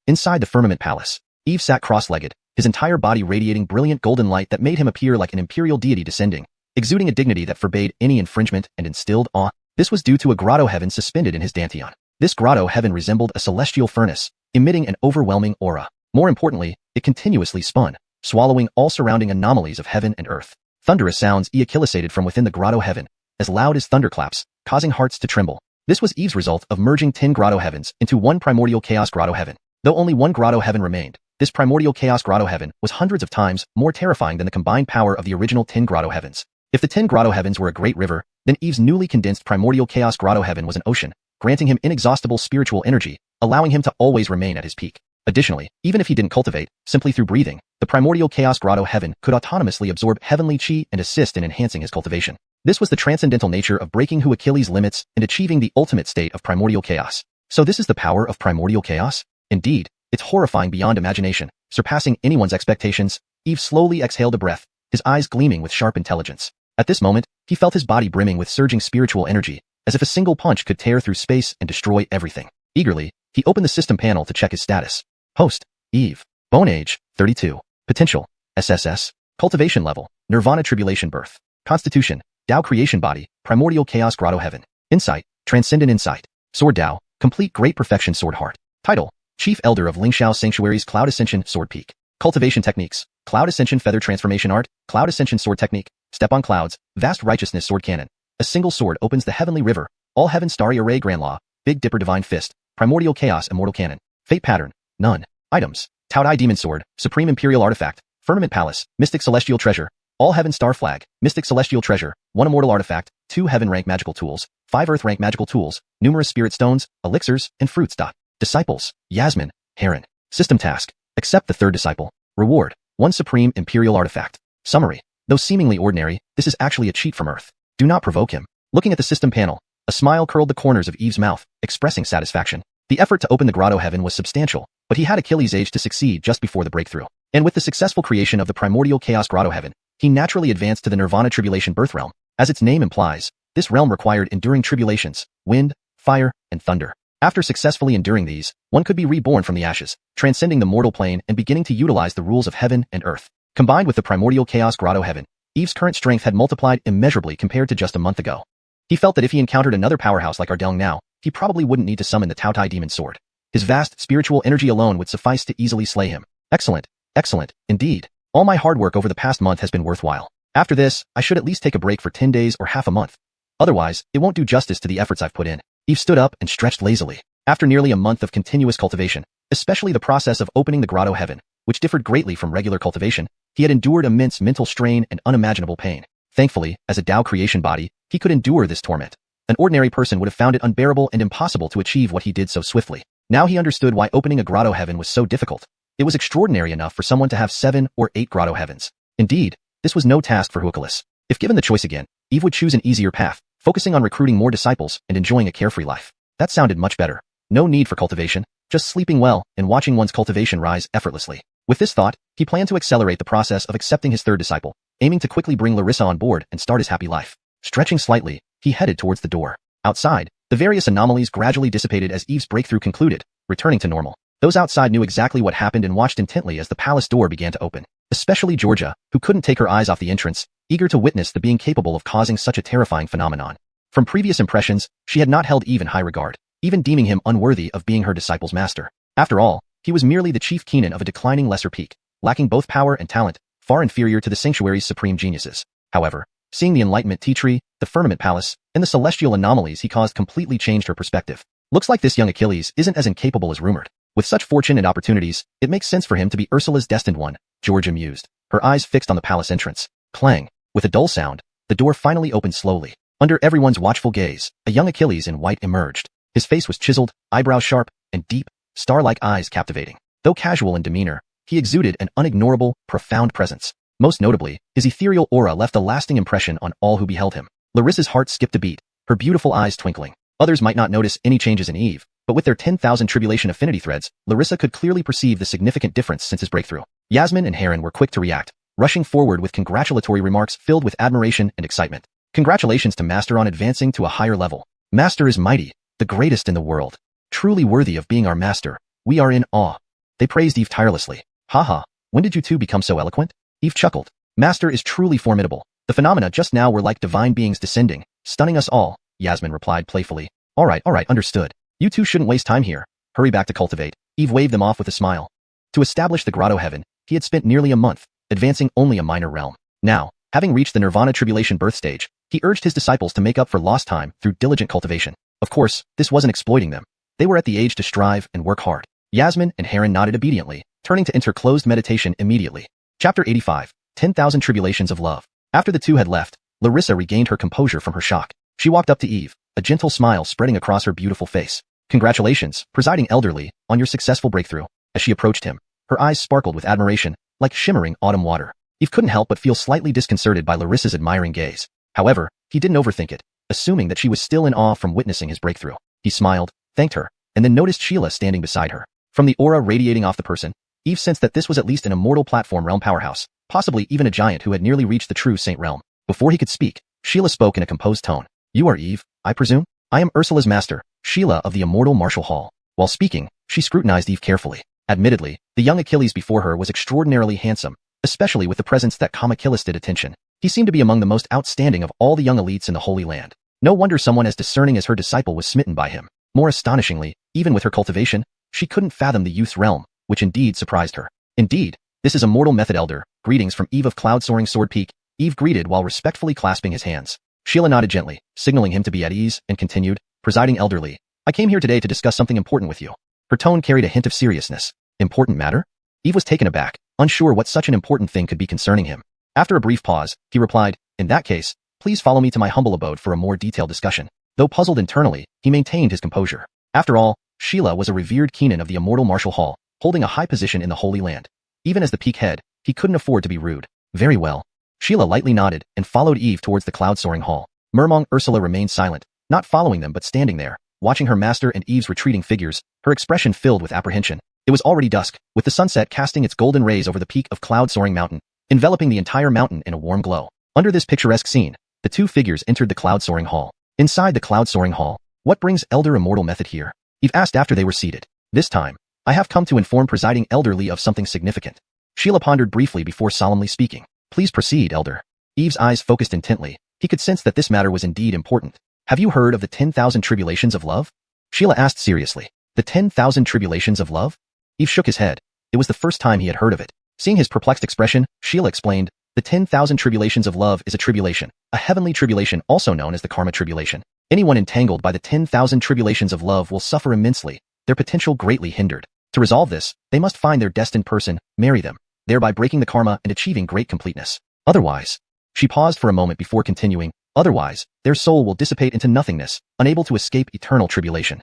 inside the Firmament Palace, Eve sat cross-legged, his entire body radiating brilliant golden light that made him appear like an imperial deity descending, exuding a dignity that forbade any infringement and instilled awe. This was due to a grotto heaven suspended in his dantian. This grotto heaven resembled a celestial furnace, emitting an overwhelming aura. More importantly, it continuously spun, swallowing all surrounding anomalies of heaven and earth. Thunderous sounds echilisated from within the grotto heaven, as loud as thunderclaps, causing hearts to tremble. This was Eve's result of merging 10 grotto heavens into one primordial chaos grotto heaven. Though only one grotto heaven remained, this primordial chaos grotto heaven was hundreds of times more terrifying than the combined power of the original 10 grotto heavens. If the 10 grotto heavens were a great river, then Eve's newly condensed primordial chaos grotto heaven was an ocean, granting him inexhaustible spiritual energy, allowing him to always remain at his peak. Additionally, even if he didn't cultivate, simply through breathing, the primordial chaos grotto heaven could autonomously absorb heavenly chi and assist in enhancing his cultivation. This was the transcendental nature of breaking Achilles' limits and achieving the ultimate state of primordial chaos. So this is the power of primordial chaos? Indeed, it's horrifying beyond imagination, surpassing anyone's expectations. Eve slowly exhaled a breath, his eyes gleaming with sharp intelligence. At this moment, he felt his body brimming with surging spiritual energy, as if a single punch could tear through space and destroy everything. Eagerly, he opened the system panel to check his status. Host, Eve. Bone age, 32. Potential, SSS. Cultivation level, Nirvana Tribulation Birth. Constitution, Tao Creation Body, Primordial Chaos Grotto Heaven. Insight, Transcendent Insight. Sword Tao, Complete Great Perfection Sword Heart. Title, Chief Elder of Lingxiao Sanctuary's Cloud Ascension Sword Peak. Cultivation Techniques, Cloud Ascension Feather Transformation Art, Cloud Ascension Sword Technique, Step on Clouds, Vast Righteousness Sword Cannon. A single sword opens the Heavenly River, All Heaven Starry Array Grand Law, Big Dipper Divine Fist, Primordial Chaos Immortal Cannon. Fate Pattern, None. Items, Tao Dai Demon Sword, Supreme Imperial Artifact, Firmament Palace, Mystic Celestial Treasure, All Heaven Star Flag, Mystic Celestial Treasure, 1 Immortal Artifact, 2 Heaven Rank Magical Tools, 5 Earth Rank Magical Tools, numerous Spirit Stones, Elixirs, and Fruits. Disciples, Yasmin, Heron. System Task, Accept the Third Disciple. Reward, 1 Supreme Imperial Artifact. Summary, though seemingly ordinary, this is actually a cheat from Earth. Do not provoke him. Looking at the system panel, a smile curled the corners of Eve's mouth, expressing satisfaction. The effort to open the grotto heaven was substantial, but he had Achilles' age to succeed just before the breakthrough. And with the successful creation of the primordial chaos grotto heaven, he naturally advanced to the Nirvana Tribulation Birth Realm. As its name implies, this realm required enduring tribulations, wind, fire, and thunder. After successfully enduring these, one could be reborn from the ashes, transcending the mortal plane and beginning to utilize the rules of heaven and earth. Combined with the primordial chaos grotto heaven, Eve's current strength had multiplied immeasurably compared to just a month ago. He felt that if he encountered another powerhouse like Ardeng now, he probably wouldn't need to summon the Tao Tai Demon Sword. His vast spiritual energy alone would suffice to easily slay him. Excellent, excellent, indeed. All my hard work over the past month has been worthwhile. After this, I should at least take a break for 10 days or half a month. Otherwise, it won't do justice to the efforts I've put in. Eve stood up and stretched lazily. After nearly a month of continuous cultivation, especially the process of opening the grotto heaven, which differed greatly from regular cultivation, he had endured immense mental strain and unimaginable pain. Thankfully, as a Tao creation body, he could endure this torment. An ordinary person would have found it unbearable and impossible to achieve what he did so swiftly. Now he understood why opening a grotto heaven was so difficult. It was extraordinary enough for someone to have 7 or 8 grotto heavens. Indeed, this was no task for Achilles. If given the choice again, Eve would choose an easier path, focusing on recruiting more disciples and enjoying a carefree life. That sounded much better. No need for cultivation, just sleeping well and watching one's cultivation rise effortlessly. With this thought, he planned to accelerate the process of accepting his third disciple, aiming to quickly bring Larissa on board and start his happy life. Stretching slightly, he headed towards the door. Outside, the various anomalies gradually dissipated as Eve's breakthrough concluded, returning to normal. Those outside knew exactly what happened and watched intently as the palace door began to open. Especially Georgia, who couldn't take her eyes off the entrance, eager to witness the being capable of causing such a terrifying phenomenon. From previous impressions, she had not held Eve in high regard, even deeming him unworthy of being her disciple's master. After all, he was merely the chief Kenan of a declining lesser peak, lacking both power and talent, far inferior to the sanctuary's supreme geniuses. However, seeing the Enlightenment tea tree, the Firmament Palace, and the celestial anomalies he caused completely changed her perspective. Looks like this young Achilles isn't as incapable as rumored. With such fortune and opportunities, it makes sense for him to be Ursula's destined one, Georgia mused, her eyes fixed on the palace entrance. Clang. With a dull sound, the door finally opened slowly. Under everyone's watchful gaze, a young Achilles in white emerged. His face was chiseled, eyebrows sharp, and deep, star-like eyes captivating. Though casual in demeanor, he exuded an unignorable, profound presence. Most notably, his ethereal aura left a lasting impression on all who beheld him. Larissa's heart skipped a beat, her beautiful eyes twinkling. Others might not notice any changes in Eve, but with their 10,000 tribulation affinity threads, Larissa could clearly perceive the significant difference since his breakthrough. Yasmin and Heron were quick to react, rushing forward with congratulatory remarks filled with admiration and excitement. Congratulations to Master on advancing to a higher level. Master is mighty, the greatest in the world. Truly worthy of being our master. We are in awe. They praised Eve tirelessly. Haha, when did you two become so eloquent? Eve chuckled. Master is truly formidable. The phenomena just now were like divine beings descending, stunning us all, Yasmin replied playfully. Alright, understood. You two shouldn't waste time here. Hurry back to cultivate. Eve waved them off with a smile. To establish the grotto heaven, he had spent nearly a month, advancing only a minor realm. Now, having reached the Nirvana Tribulation birth stage, he urged his disciples to make up for lost time through diligent cultivation. Of course, this wasn't exploiting them. They were at the age to strive and work hard. Yasmin and Heron nodded obediently, turning to enter closed meditation immediately. Chapter 85, 10,000 Tribulations of Love. After the two had left, Larissa regained her composure from her shock. She walked up to Eve, a gentle smile spreading across her beautiful face. Congratulations, presiding elderly, on your successful breakthrough. As she approached him, her eyes sparkled with admiration, like shimmering autumn water. Eve couldn't help but feel slightly disconcerted by Larissa's admiring gaze. However, he didn't overthink it, assuming that she was still in awe from witnessing his breakthrough. He smiled, thanked her, and then noticed Sheila standing beside her. From the aura radiating off the person, Eve sensed that this was at least an immortal platform realm powerhouse, possibly even a giant who had nearly reached the true saint realm. Before he could speak, Sheila spoke in a composed tone. You are Eve, I presume? I am Ursula's master, Sheila of the Immortal Martial Hall. While speaking, she scrutinized Eve carefully. Admittedly, the young Achilles before her was extraordinarily handsome, especially with the presence that calm Achilles did attention. He seemed to be among the most outstanding of all the young elites in the Holy Land. No wonder someone as discerning as her disciple was smitten by him. More astonishingly, even with her cultivation, she couldn't fathom the youth's realm, which indeed surprised her. Indeed, this is Immortal Method Elder. Greetings from Eve of Cloud-Soaring Sword Peak, Eve greeted while respectfully clasping his hands. Sheila nodded gently, signaling him to be at ease, and continued, Presiding Elderly, I came here today to discuss something important with you. Her tone carried a hint of seriousness. Important matter? Eve was taken aback, unsure what such an important thing could be concerning him. After a brief pause, he replied, In that case, please follow me to my humble abode for a more detailed discussion. Though puzzled internally, he maintained his composure. After all, Sheila was a revered Keenan of the Immortal Martial Hall, holding a high position in the Holy Land. Even as the peak head, he couldn't afford to be rude. Very well. Sheila lightly nodded and followed Eve towards the cloud-soaring hall. Mermong Ursula remained silent, not following them but standing there, watching her master and Eve's retreating figures, her expression filled with apprehension. It was already dusk, with the sunset casting its golden rays over the peak of Cloud-Soaring Mountain, enveloping the entire mountain in a warm glow. Under this picturesque scene, the two figures entered the Cloud-Soaring Hall. Inside the Cloud-Soaring Hall, what brings Elder Immortal Method here? Eve asked after they were seated. This time, I have come to inform Presiding Elderly of something significant. Sheila pondered briefly before solemnly speaking. Please proceed, Elder. Eve's eyes focused intently. He could sense that this matter was indeed important. Have you heard of the 10,000 Tribulations of Love? Sheila asked seriously. The 10,000 Tribulations of Love? Eve shook his head. It was the first time he had heard of it. Seeing his perplexed expression, Sheila explained, the 10,000 Tribulations of Love is a tribulation, a heavenly tribulation also known as the Karma Tribulation. Anyone entangled by the 10,000 Tribulations of Love will suffer immensely, their potential greatly hindered. To resolve this, they must find their destined person, marry them, thereby breaking the karma and achieving great completeness. Otherwise, she paused for a moment before continuing, otherwise, their soul will dissipate into nothingness, unable to escape eternal tribulation.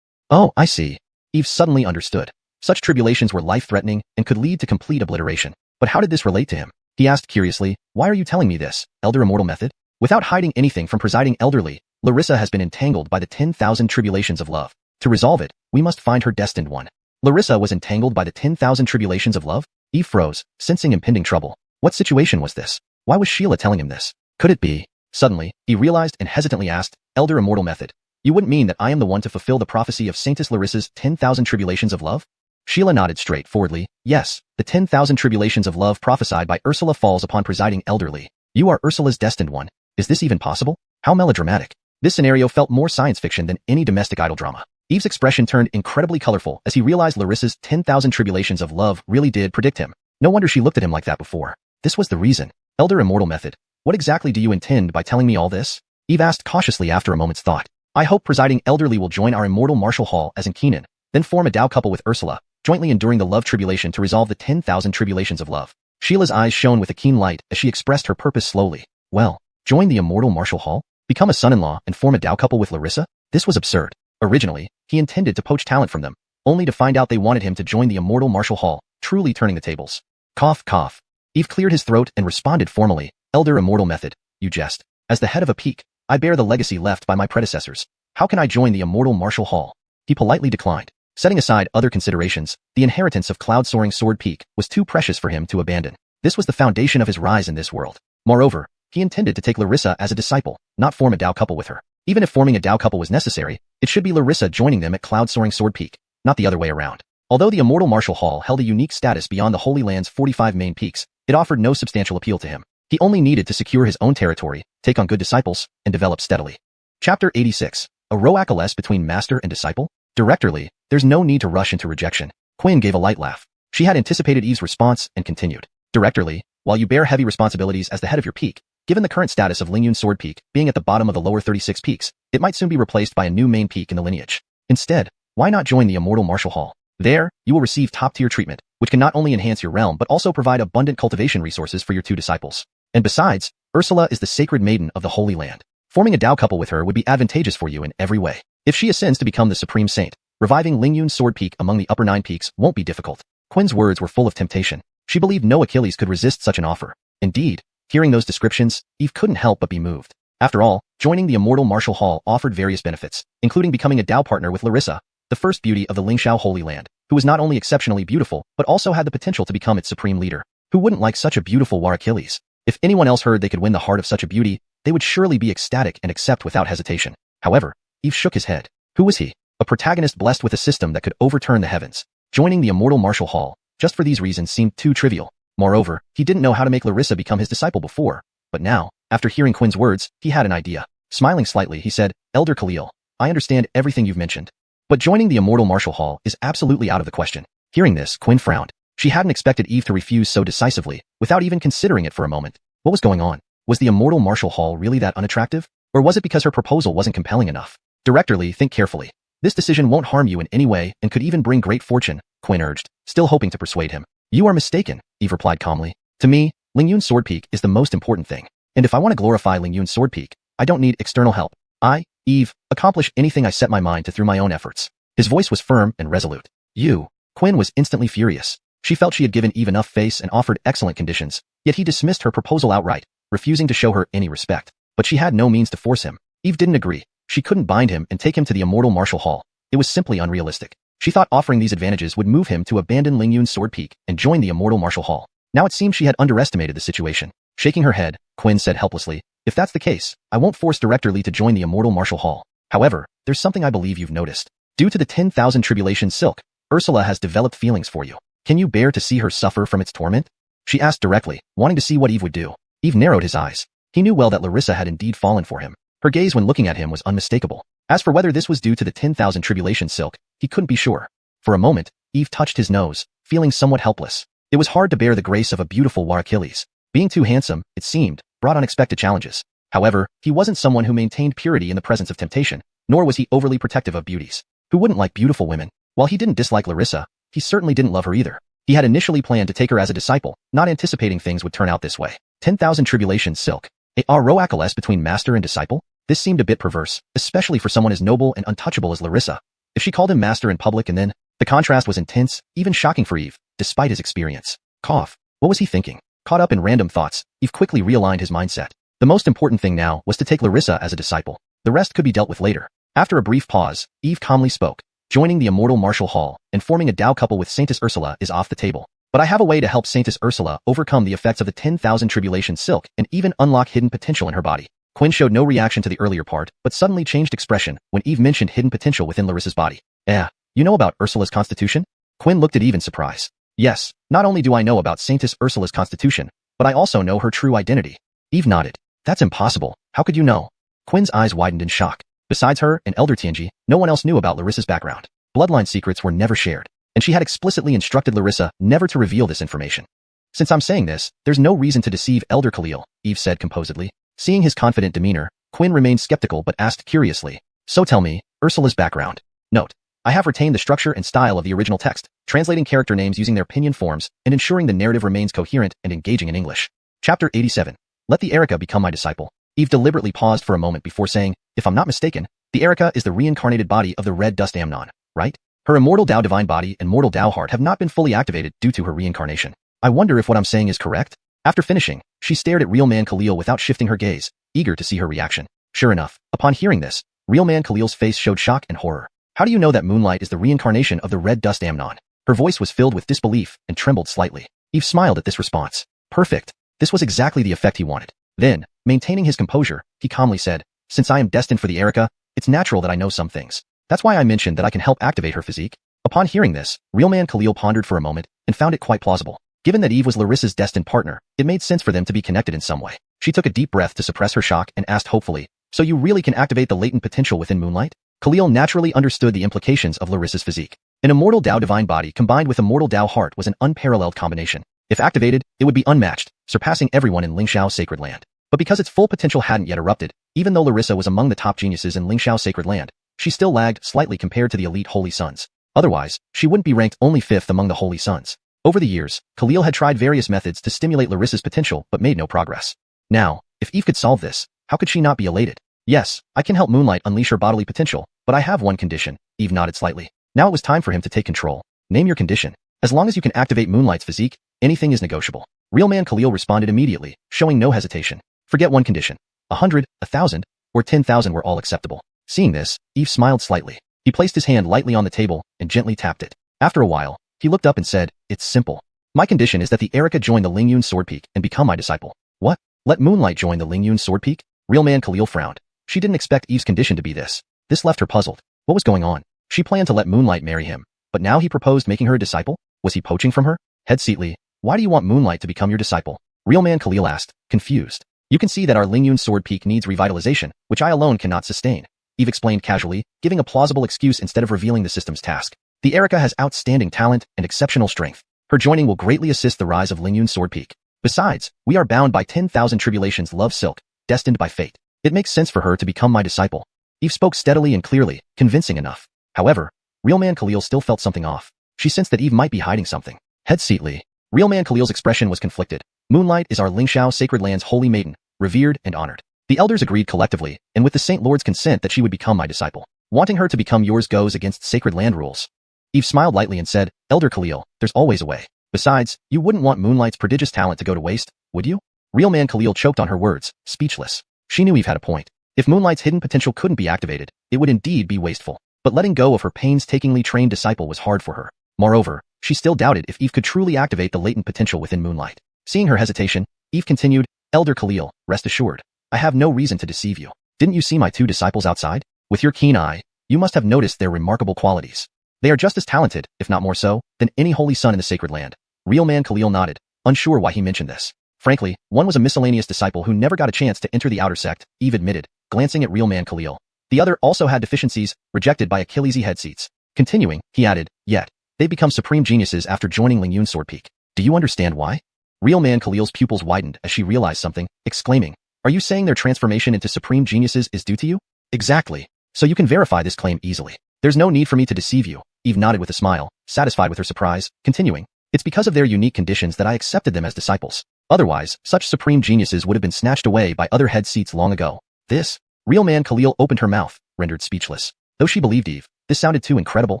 Oh, I see. Eve suddenly understood. Such tribulations were life-threatening and could lead to complete obliteration. But how did this relate to him? He asked curiously, why are you telling me this, Elder Immortal Method? Without hiding anything from Presiding Elderly, Larissa has been entangled by the 10,000 Tribulations of Love. To resolve it, we must find her destined one. Larissa was entangled by the 10,000 Tribulations of Love? Eve froze, sensing impending trouble. What situation was this? Why was Sheila telling him this? Could it be? Suddenly, he realized and hesitantly asked, Elder Immortal Method, you wouldn't mean that I am the one to fulfill the prophecy of Saintess Larissa's 10,000 Tribulations of Love? Sheila nodded straightforwardly. Yes, the 10,000 Tribulations of Love prophesied by Ursula falls upon Presiding Elderly. You are Ursula's destined one. Is this even possible? How melodramatic. This scenario felt more science fiction than any domestic idol drama. Eve's expression turned incredibly colorful as he realized Larissa's 10,000 Tribulations of Love really did predict him. No wonder she looked at him like that before. This was the reason. Elder Immortal Method, what exactly do you intend by telling me all this? Eve asked cautiously after a moment's thought. I hope Presiding Elderly will join our Immortal Martial Hall as in Keenan, then form a Tao couple with Ursula, jointly enduring the love tribulation to resolve the 10,000 Tribulations of Love. Sheila's eyes shone with a keen light as she expressed her purpose slowly. Well, join the Immortal Martial Hall? Become a son-in-law and form a Tao couple with Larissa? This was absurd. Originally, he intended to poach talent from them, only to find out they wanted him to join the Immortal Martial Hall, truly turning the tables. Cough, cough. Eve cleared his throat and responded formally, Elder Immortal Method, you jest. As the head of a peak, I bear the legacy left by my predecessors. How can I join the Immortal Martial Hall? He politely declined. Setting aside other considerations, the inheritance of Cloud-Soaring Sword Peak was too precious for him to abandon. This was the foundation of his rise in this world. Moreover, he intended to take Larissa as a disciple, not form a Dao couple with her. Even if forming a Dao couple was necessary, it should be Larissa joining them at cloud-soaring Sword Peak, not the other way around. Although the Immortal Martial Hall held a unique status beyond the Holy Land's 45 main peaks, it offered no substantial appeal to him. He only needed to secure his own territory, take on good disciples, and develop steadily. Chapter 86. A row-access between master and disciple? Directorly, there's no need to rush into rejection. Quinn gave a light laugh. She had anticipated Eve's response and continued. Directorly, while you bear heavy responsibilities as the head of your peak, given the current status of Lingyun Sword Peak being at the bottom of the lower 36 peaks, it might soon be replaced by a new main peak in the lineage. Instead, why not join the Immortal Martial Hall? There, you will receive top-tier treatment, which can not only enhance your realm but also provide abundant cultivation resources for your two disciples. And besides, Ursula is the sacred maiden of the Holy Land. Forming a Dao couple with her would be advantageous for you in every way. If she ascends to become the Supreme Saint, reviving Lingyun Sword Peak among the upper 9 peaks won't be difficult. Quinn's words were full of temptation. She believed no Achilles could resist such an offer. Indeed, hearing those descriptions, Eve couldn't help but be moved. After all, joining the Immortal Martial Hall offered various benefits, including becoming a Dao partner with Larissa, the first beauty of the Lingxiao Holy Land, who was not only exceptionally beautiful, but also had the potential to become its supreme leader. Who wouldn't like such a beautiful war Achilles? If anyone else heard they could win the heart of such a beauty, they would surely be ecstatic and accept without hesitation. However, Eve shook his head. Who was he? A protagonist blessed with a system that could overturn the heavens. Joining the Immortal Martial Hall, just for these reasons, seemed too trivial. Moreover, he didn't know how to make Larissa become his disciple before. But now, after hearing Quinn's words, he had an idea. Smiling slightly, he said, Elder Khalil, I understand everything you've mentioned. But joining the Immortal Martial Hall is absolutely out of the question. Hearing this, Quinn frowned. She hadn't expected Eve to refuse so decisively, without even considering it for a moment. What was going on? Was the Immortal Martial Hall really that unattractive? Or was it because her proposal wasn't compelling enough? Directorly, think carefully. This decision won't harm you in any way and could even bring great fortune, Quinn urged, still hoping to persuade him. You are mistaken, Eve replied calmly. To me, Lingyun Sword Peak is the most important thing. And if I want to glorify Lingyun Sword Peak, I don't need external help. I, Eve, accomplish anything I set my mind to through my own efforts. His voice was firm and resolute. You. Quinn was instantly furious. She felt she had given Eve enough face and offered excellent conditions, yet he dismissed her proposal outright, refusing to show her any respect. But she had no means to force him. Eve didn't agree. She couldn't bind him and take him to the Immortal Martial Hall. It was simply unrealistic. She thought offering these advantages would move him to abandon Lingyun Sword Peak and join the Immortal Martial Hall. Now it seemed she had underestimated the situation. Shaking her head, Quinn said helplessly, if that's the case, I won't force Director Lee to join the Immortal Martial Hall. However, there's something I believe you've noticed. Due to the 10,000 tribulations silk, Ursula has developed feelings for you. Can you bear to see her suffer from its torment? She asked directly, wanting to see what Eve would do. Eve narrowed his eyes. He knew well that Larissa had indeed fallen for him. Her gaze when looking at him was unmistakable. As for whether this was due to the 10,000 tribulations silk, he couldn't be sure. For a moment, Eve touched his nose, feeling somewhat helpless. It was hard to bear the grace of a beautiful war Achilles. Being too handsome, it seemed, brought unexpected challenges. However, he wasn't someone who maintained purity in the presence of temptation, nor was he overly protective of beauties. Who wouldn't like beautiful women? While he didn't dislike Larissa, he certainly didn't love her either. He had initially planned to take her as a disciple, not anticipating things would turn out this way. 10,000 tribulations silk. A row-access between master and disciple? This seemed a bit perverse, especially for someone as noble and untouchable as Larissa. If she called him master in public and then, the contrast was intense, even shocking for Eve, despite his experience. Cough. What was he thinking? Caught up in random thoughts, Eve quickly realigned his mindset. The most important thing now was to take Larissa as a disciple. The rest could be dealt with later. After a brief pause, Eve calmly spoke. Joining the Immortal Martial Hall and forming a Dao couple with Saintess Ursula is off the table. But I have a way to help Saintess Ursula overcome the effects of the 10,000 tribulations silk and even unlock hidden potential in her body. Quinn showed no reaction to the earlier part, but suddenly changed expression when Eve mentioned hidden potential within Larissa's body. You know about Ursula's constitution? Quinn looked at Eve in surprise. Yes, not only do I know about Saintess Ursula's constitution, but I also know her true identity. Eve nodded. That's impossible. How could you know? Quinn's eyes widened in shock. Besides her and Elder Tianji, no one else knew about Larissa's background. Bloodline secrets were never shared, and she had explicitly instructed Larissa never to reveal this information. Since I'm saying this, there's no reason to deceive Elder Khalil, Eve said composedly. Seeing his confident demeanor, Quinn remained skeptical but asked curiously, so tell me, Ursula's background. Note, I have retained the structure and style of the original text, translating character names using their pinyin forms and ensuring the narrative remains coherent and engaging in English. Chapter 87. Let the Erica become my disciple. Eve deliberately paused for a moment before saying, if I'm not mistaken, the Erica is the reincarnated body of the red dust Amnon, right? Her immortal Dao divine body and mortal Dao heart have not been fully activated due to her reincarnation. I wonder if what I'm saying is correct? After finishing, she stared at Real Man Khalil without shifting her gaze, eager to see her reaction. Sure enough, upon hearing this, Real Man Khalil's face showed shock and horror. How do you know that Moonlight is the reincarnation of the red dust Amnon? Her voice was filled with disbelief and trembled slightly. Eve smiled at this response. Perfect. This was exactly the effect he wanted. Then, maintaining his composure, he calmly said, since I am destined for the Erica, it's natural that I know some things. That's why I mentioned that I can help activate her physique. Upon hearing this, Real Man Khalil pondered for a moment and found it quite plausible. Given that Eve was Larissa's destined partner, it made sense for them to be connected in some way. She took a deep breath to suppress her shock and asked hopefully, so you really can activate the latent potential within Moonlight? Khalil naturally understood the implications of Larissa's physique. An Immortal Dao Divine Body combined with Immortal Dao Heart was an unparalleled combination. If activated, it would be unmatched, surpassing everyone in Lingxiao Sacred Land. But because its full potential hadn't yet erupted, even though Larissa was among the top geniuses in Lingxiao Sacred Land, she still lagged slightly compared to the elite Holy Sons. Otherwise, she wouldn't be ranked only 5th among the Holy Sons. Over the years, Khalil had tried various methods to stimulate Larissa's potential but made no progress. Now, if Eve could solve this, how could she not be elated? Yes, I can help Moonlight unleash her bodily potential, but I have one condition. Eve nodded slightly. Now it was time for him to take control. Name your condition. As long as you can activate Moonlight's physique, anything is negotiable. Real Man Khalil responded immediately, showing no hesitation. Forget one condition. 100, 1,000, or 10,000 were all acceptable. Seeing this, Eve smiled slightly. He placed his hand lightly on the table and gently tapped it. After a while, he looked up and said, it's simple. My condition is that the Erica join the Lingyun Sword Peak and become my disciple. What? Let Moonlight join the Lingyun Sword Peak? Real Man Khalil frowned. She didn't expect Eve's condition to be this. This left her puzzled. What was going on? She planned to let Moonlight marry him, but now he proposed making her a disciple? Was he poaching from her? Head Seatly, why do you want Moonlight to become your disciple? Real Man Khalil asked, confused. You can see that our Lingyun Sword Peak needs revitalization, which I alone cannot sustain. Eve explained casually, giving a plausible excuse instead of revealing the system's task. The Erica has outstanding talent and exceptional strength. Her joining will greatly assist the rise of Lingyun Sword Peak. Besides, we are bound by 10,000 tribulations love silk, destined by fate. It makes sense for her to become my disciple. Eve spoke steadily and clearly, convincing enough. However, Real Man Khalil still felt something off. She sensed that Eve might be hiding something. Head Seatly. Real Man Khalil's expression was conflicted. Moonlight is our Lingxiao Sacred Land's holy maiden, revered and honored. The elders agreed collectively, and with the Saint Lord's consent that she would become my disciple. Wanting her to become yours goes against Sacred Land rules. Eve smiled lightly and said, Elder Khalil, there's always a way. Besides, you wouldn't want Moonlight's prodigious talent to go to waste, would you? Real Man Khalil choked on her words, speechless. She knew Eve had a point. If Moonlight's hidden potential couldn't be activated, it would indeed be wasteful. But letting go of her painstakingly trained disciple was hard for her. Moreover, she still doubted if Eve could truly activate the latent potential within Moonlight. Seeing her hesitation, Eve continued, Elder Khalil, rest assured. I have no reason to deceive you. Didn't you see my 2 disciples outside? With your keen eye, you must have noticed their remarkable qualities. They are just as talented, if not more so, than any holy son in the Sacred Land. Real Man Khalil nodded, unsure why he mentioned this. Frankly, one was a miscellaneous disciple who never got a chance to enter the outer sect, Eve admitted, glancing at Real Man Khalil. The other also had deficiencies, rejected by Achilles' head seats. Continuing, he added, yet, they become supreme geniuses after joining Lingyun Sword Peak. Do you understand why? Real Man Khalil's pupils widened as she realized something, exclaiming, are you saying their transformation into supreme geniuses is due to you? Exactly. So you can verify this claim easily. There's no need for me to deceive you. Eve nodded with a smile, satisfied with her surprise, continuing, it's because of their unique conditions that I accepted them as disciples. Otherwise, such supreme geniuses would have been snatched away by other head seats long ago. This? Real Man Khalil opened her mouth, rendered speechless. Though she believed Eve, this sounded too incredible.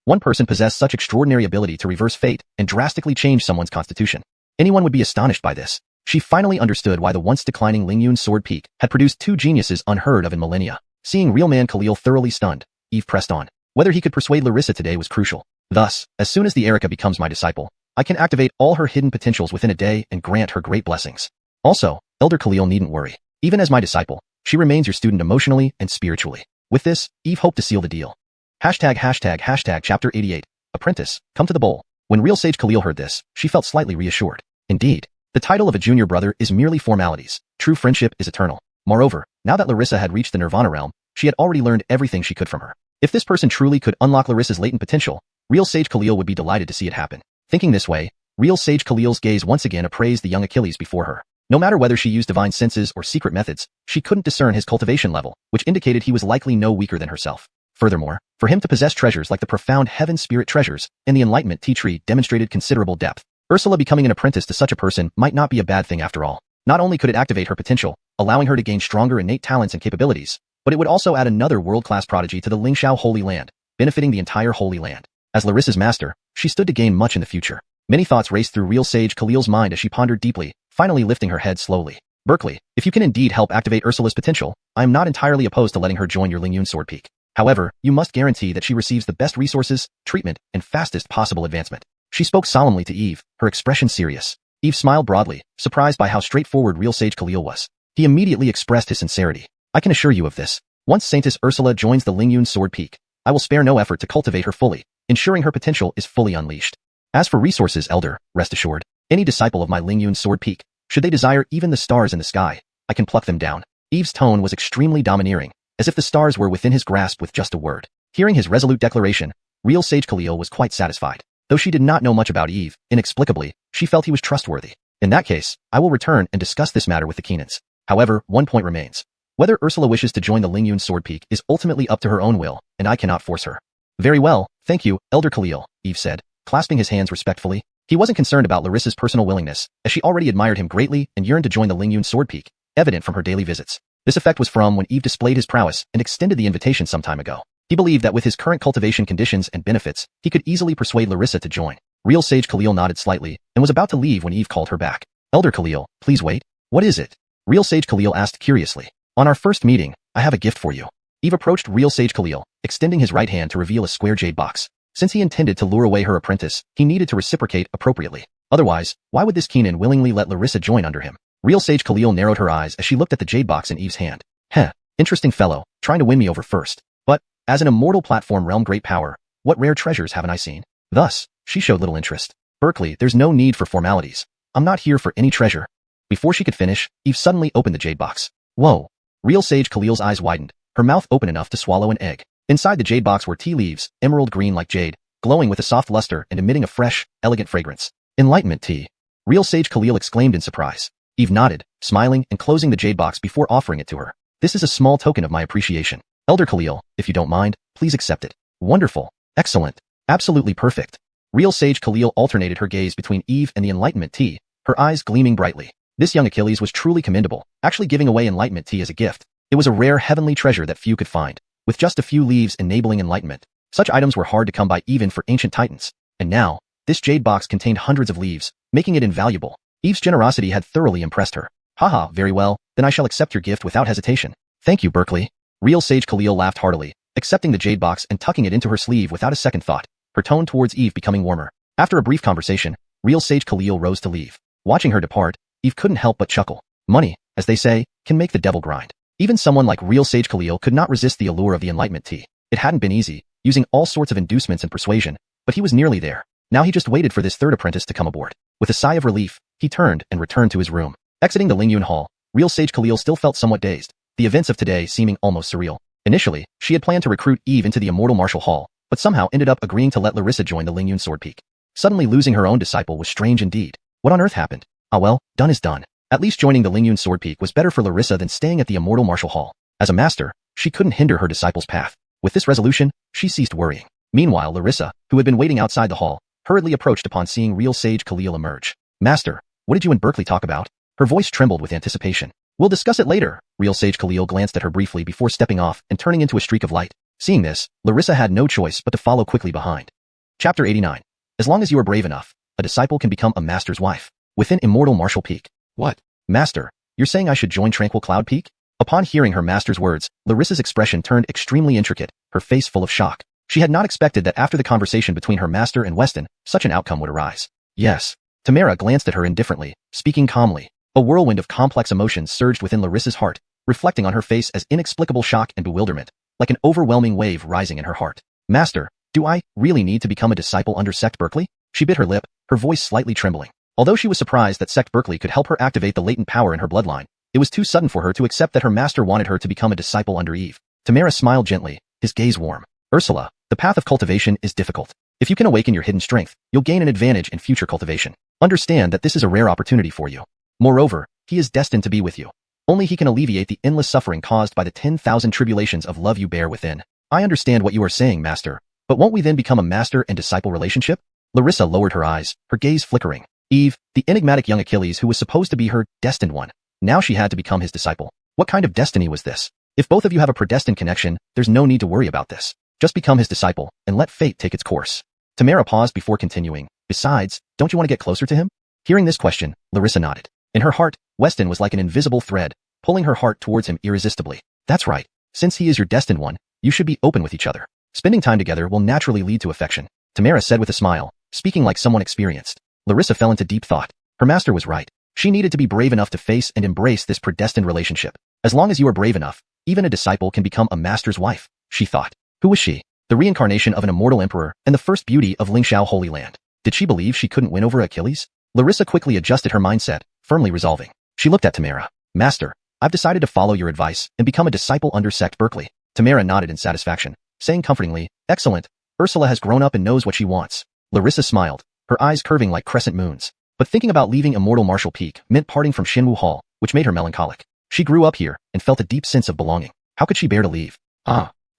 One person possessed such extraordinary ability to reverse fate and drastically change someone's constitution. Anyone would be astonished by this. She finally understood why the once declining Lingyun Sword Peak had produced 2 geniuses unheard of in millennia. Seeing Real Man Khalil thoroughly stunned, Eve pressed on. Whether he could persuade Larissa today was crucial. Thus, as soon as the Erica becomes my disciple, I can activate all her hidden potentials within a day and grant her great blessings. Also, Elder Khalil needn't worry. Even as my disciple, she remains your student emotionally and spiritually. With this, Eve hoped to seal the deal. Chapter 88. Apprentice, come to the bowl. When Real Sage Khalil heard this, she felt slightly reassured. Indeed, the title of a junior brother is merely formalities. True friendship is eternal. Moreover, now that Larissa had reached the Nirvana realm, she had already learned everything she could from her. If this person truly could unlock Larissa's latent potential, Real Sage Khalil would be delighted to see it happen. Thinking this way, Real Sage Khalil's gaze once again appraised the young Achilles before her. No matter whether she used divine senses or secret methods, she couldn't discern his cultivation level, which indicated he was likely no weaker than herself. Furthermore, for him to possess treasures like the profound Heaven Spirit treasures and the Enlightenment tea tree demonstrated considerable depth. Ursula becoming an apprentice to such a person might not be a bad thing after all. Not only could it activate her potential, allowing her to gain stronger innate talents and capabilities, but it would also add another world-class prodigy to the Lingxiao Holy Land, benefiting the entire Holy Land. As Larissa's master, she stood to gain much in the future. Many thoughts raced through Real Sage Khalil's mind as she pondered deeply, finally lifting her head slowly. Berkeley, if you can indeed help activate Ursula's potential, I am not entirely opposed to letting her join your Lingyun Sword Peak. However, you must guarantee that she receives the best resources, treatment, and fastest possible advancement. She spoke solemnly to Eve, her expression serious. Eve smiled broadly, surprised by how straightforward real Sage Khalil was. He immediately expressed his sincerity. I can assure you of this. Once Saintess Ursula joins the Lingyun Sword Peak, I will spare no effort to cultivate her fully, ensuring her potential is fully unleashed. As for resources, Elder, rest assured, any disciple of my Lingyun Sword Peak, should they desire even the stars in the sky, I can pluck them down. Eve's tone was extremely domineering, as if the stars were within his grasp with just a word. Hearing his resolute declaration, real Sage Khalil was quite satisfied. Though she did not know much about Eve, inexplicably, she felt he was trustworthy. In that case, I will return and discuss this matter with the Keenans. However, one point remains. Whether Ursula wishes to join the Lingyun Sword Peak is ultimately up to her own will, and I cannot force her. Very well, thank you, Elder Khalil, Eve said, clasping his hands respectfully. He wasn't concerned about Larissa's personal willingness, as she already admired him greatly and yearned to join the Lingyun Sword Peak, evident from her daily visits. This effect was from when Eve displayed his prowess and extended the invitation some time ago. He believed that with his current cultivation conditions and benefits, he could easily persuade Larissa to join. Real Sage Khalil nodded slightly and was about to leave when Eve called her back. Elder Khalil, please wait. What is it? Real Sage Khalil asked curiously. On our first meeting, I have a gift for you. Eve approached Real Sage Khalil, extending his right hand to reveal a square jade box. Since he intended to lure away her apprentice, he needed to reciprocate appropriately. Otherwise, why would this Keenan willingly let Larissa join under him? Real Sage Khalil narrowed her eyes as she looked at the jade box in Eve's hand. Heh, interesting fellow, trying to win me over first. But, as an immortal platform realm great power, what rare treasures haven't I seen? Thus, she showed little interest. Berkeley, there's no need for formalities. I'm not here for any treasure. Before she could finish, Eve suddenly opened the jade box. Whoa. Real Sage Khalil's eyes widened, her mouth open enough to swallow an egg. Inside the jade box were tea leaves, emerald green like jade, glowing with a soft luster and emitting a fresh, elegant fragrance. Enlightenment tea. Real Sage Khalil exclaimed in surprise. Eve nodded, smiling and closing the jade box before offering it to her. This is a small token of my appreciation. Elder Khalil, if you don't mind, please accept it. Wonderful. Excellent. Absolutely perfect. Real Sage Khalil alternated her gaze between Eve and the Enlightenment tea, her eyes gleaming brightly. This young Achilles was truly commendable, actually giving away Enlightenment tea as a gift. It was a rare heavenly treasure that few could find, with just a few leaves enabling enlightenment. Such items were hard to come by even for ancient titans. And now, this jade box contained hundreds of leaves, making it invaluable. Eve's generosity had thoroughly impressed her. Haha, very well, then I shall accept your gift without hesitation. Thank you, Berkeley. Real Sage Khalil laughed heartily, accepting the jade box and tucking it into her sleeve without a second thought, her tone towards Eve becoming warmer. After a brief conversation, Real Sage Khalil rose to leave. Watching her depart, Eve couldn't help but chuckle. Money, as they say, can make the devil grind. Even someone like Real Sage Khalil could not resist the allure of the Enlightenment tea. It hadn't been easy, using all sorts of inducements and persuasion, but he was nearly there. Now he just waited for this third apprentice to come aboard. With a sigh of relief, he turned and returned to his room. Exiting the Lingyun Hall, Real Sage Khalil still felt somewhat dazed, the events of today seeming almost surreal. Initially, she had planned to recruit Eve into the Immortal Martial Hall, but somehow ended up agreeing to let Larissa join the Lingyun Sword Peak. Suddenly losing her own disciple was strange indeed. What on earth happened? Ah well, done is done. At least joining the Lingyun Sword Peak was better for Larissa than staying at the Immortal Martial Hall. As a master, she couldn't hinder her disciple's path. With this resolution, she ceased worrying. Meanwhile, Larissa, who had been waiting outside the hall, hurriedly approached upon seeing Real Sage Khalil emerge. Master, what did you and Berkeley talk about? Her voice trembled with anticipation. We'll discuss it later. Real Sage Khalil glanced at her briefly before stepping off and turning into a streak of light. Seeing this, Larissa had no choice but to follow quickly behind. Chapter 89. As long as you are brave enough, a disciple can become a master's wife. Within Immortal Martial Peak. What? Master, you're saying I should join Tranquil Cloud Peak? Upon hearing her master's words, Larissa's expression turned extremely intricate, her face full of shock. She had not expected that after the conversation between her master and Weston, such an outcome would arise. Yes. Tamara glanced at her indifferently, speaking calmly. A whirlwind of complex emotions surged within Larissa's heart, reflecting on her face as inexplicable shock and bewilderment, like an overwhelming wave rising in her heart. Master, do I really need to become a disciple under Sect Berkeley? She bit her lip, her voice slightly trembling. Although she was surprised that Sect Berkeley could help her activate the latent power in her bloodline, it was too sudden for her to accept that her master wanted her to become a disciple under Eve. Tamara smiled gently, his gaze warm. Ursula, the path of cultivation is difficult. If you can awaken your hidden strength, you'll gain an advantage in future cultivation. Understand that this is a rare opportunity for you. Moreover, he is destined to be with you. Only he can alleviate the endless suffering caused by the 10,000 tribulations of love you bear within. I understand what you are saying, Master, but won't we then become a master and disciple relationship? Larissa lowered her eyes, her gaze flickering. Eve, the enigmatic young Achilles who was supposed to be her destined one. Now she had to become his disciple. What kind of destiny was this? If both of you have a predestined connection, there's no need to worry about this. Just become his disciple, and let fate take its course. Tamara paused before continuing. Besides, don't you want to get closer to him? Hearing this question, Larissa nodded. In her heart, Weston was like an invisible thread, pulling her heart towards him irresistibly. That's right. Since he is your destined one, you should be open with each other. Spending time together will naturally lead to affection. Tamara said with a smile, speaking like someone experienced. Larissa fell into deep thought. Her master was right. She needed to be brave enough to face and embrace this predestined relationship. As long as you are brave enough, even a disciple can become a master's wife, she thought. Who was she? The reincarnation of an immortal emperor and the first beauty of Lingxiao Holy Land. Did she believe she couldn't win over Achilles? Larissa quickly adjusted her mindset, firmly resolving. She looked at Tamara. Master, I've decided to follow your advice and become a disciple under Sect Berkeley. Tamara nodded in satisfaction, saying comfortingly, excellent. Ursula has grown up and knows what she wants. Larissa smiled, her eyes curving like crescent moons. But thinking about leaving immortal Martial Peak meant parting from Xinwu Hall, which made her melancholic. She grew up here and felt a deep sense of belonging. How could she bear to leave?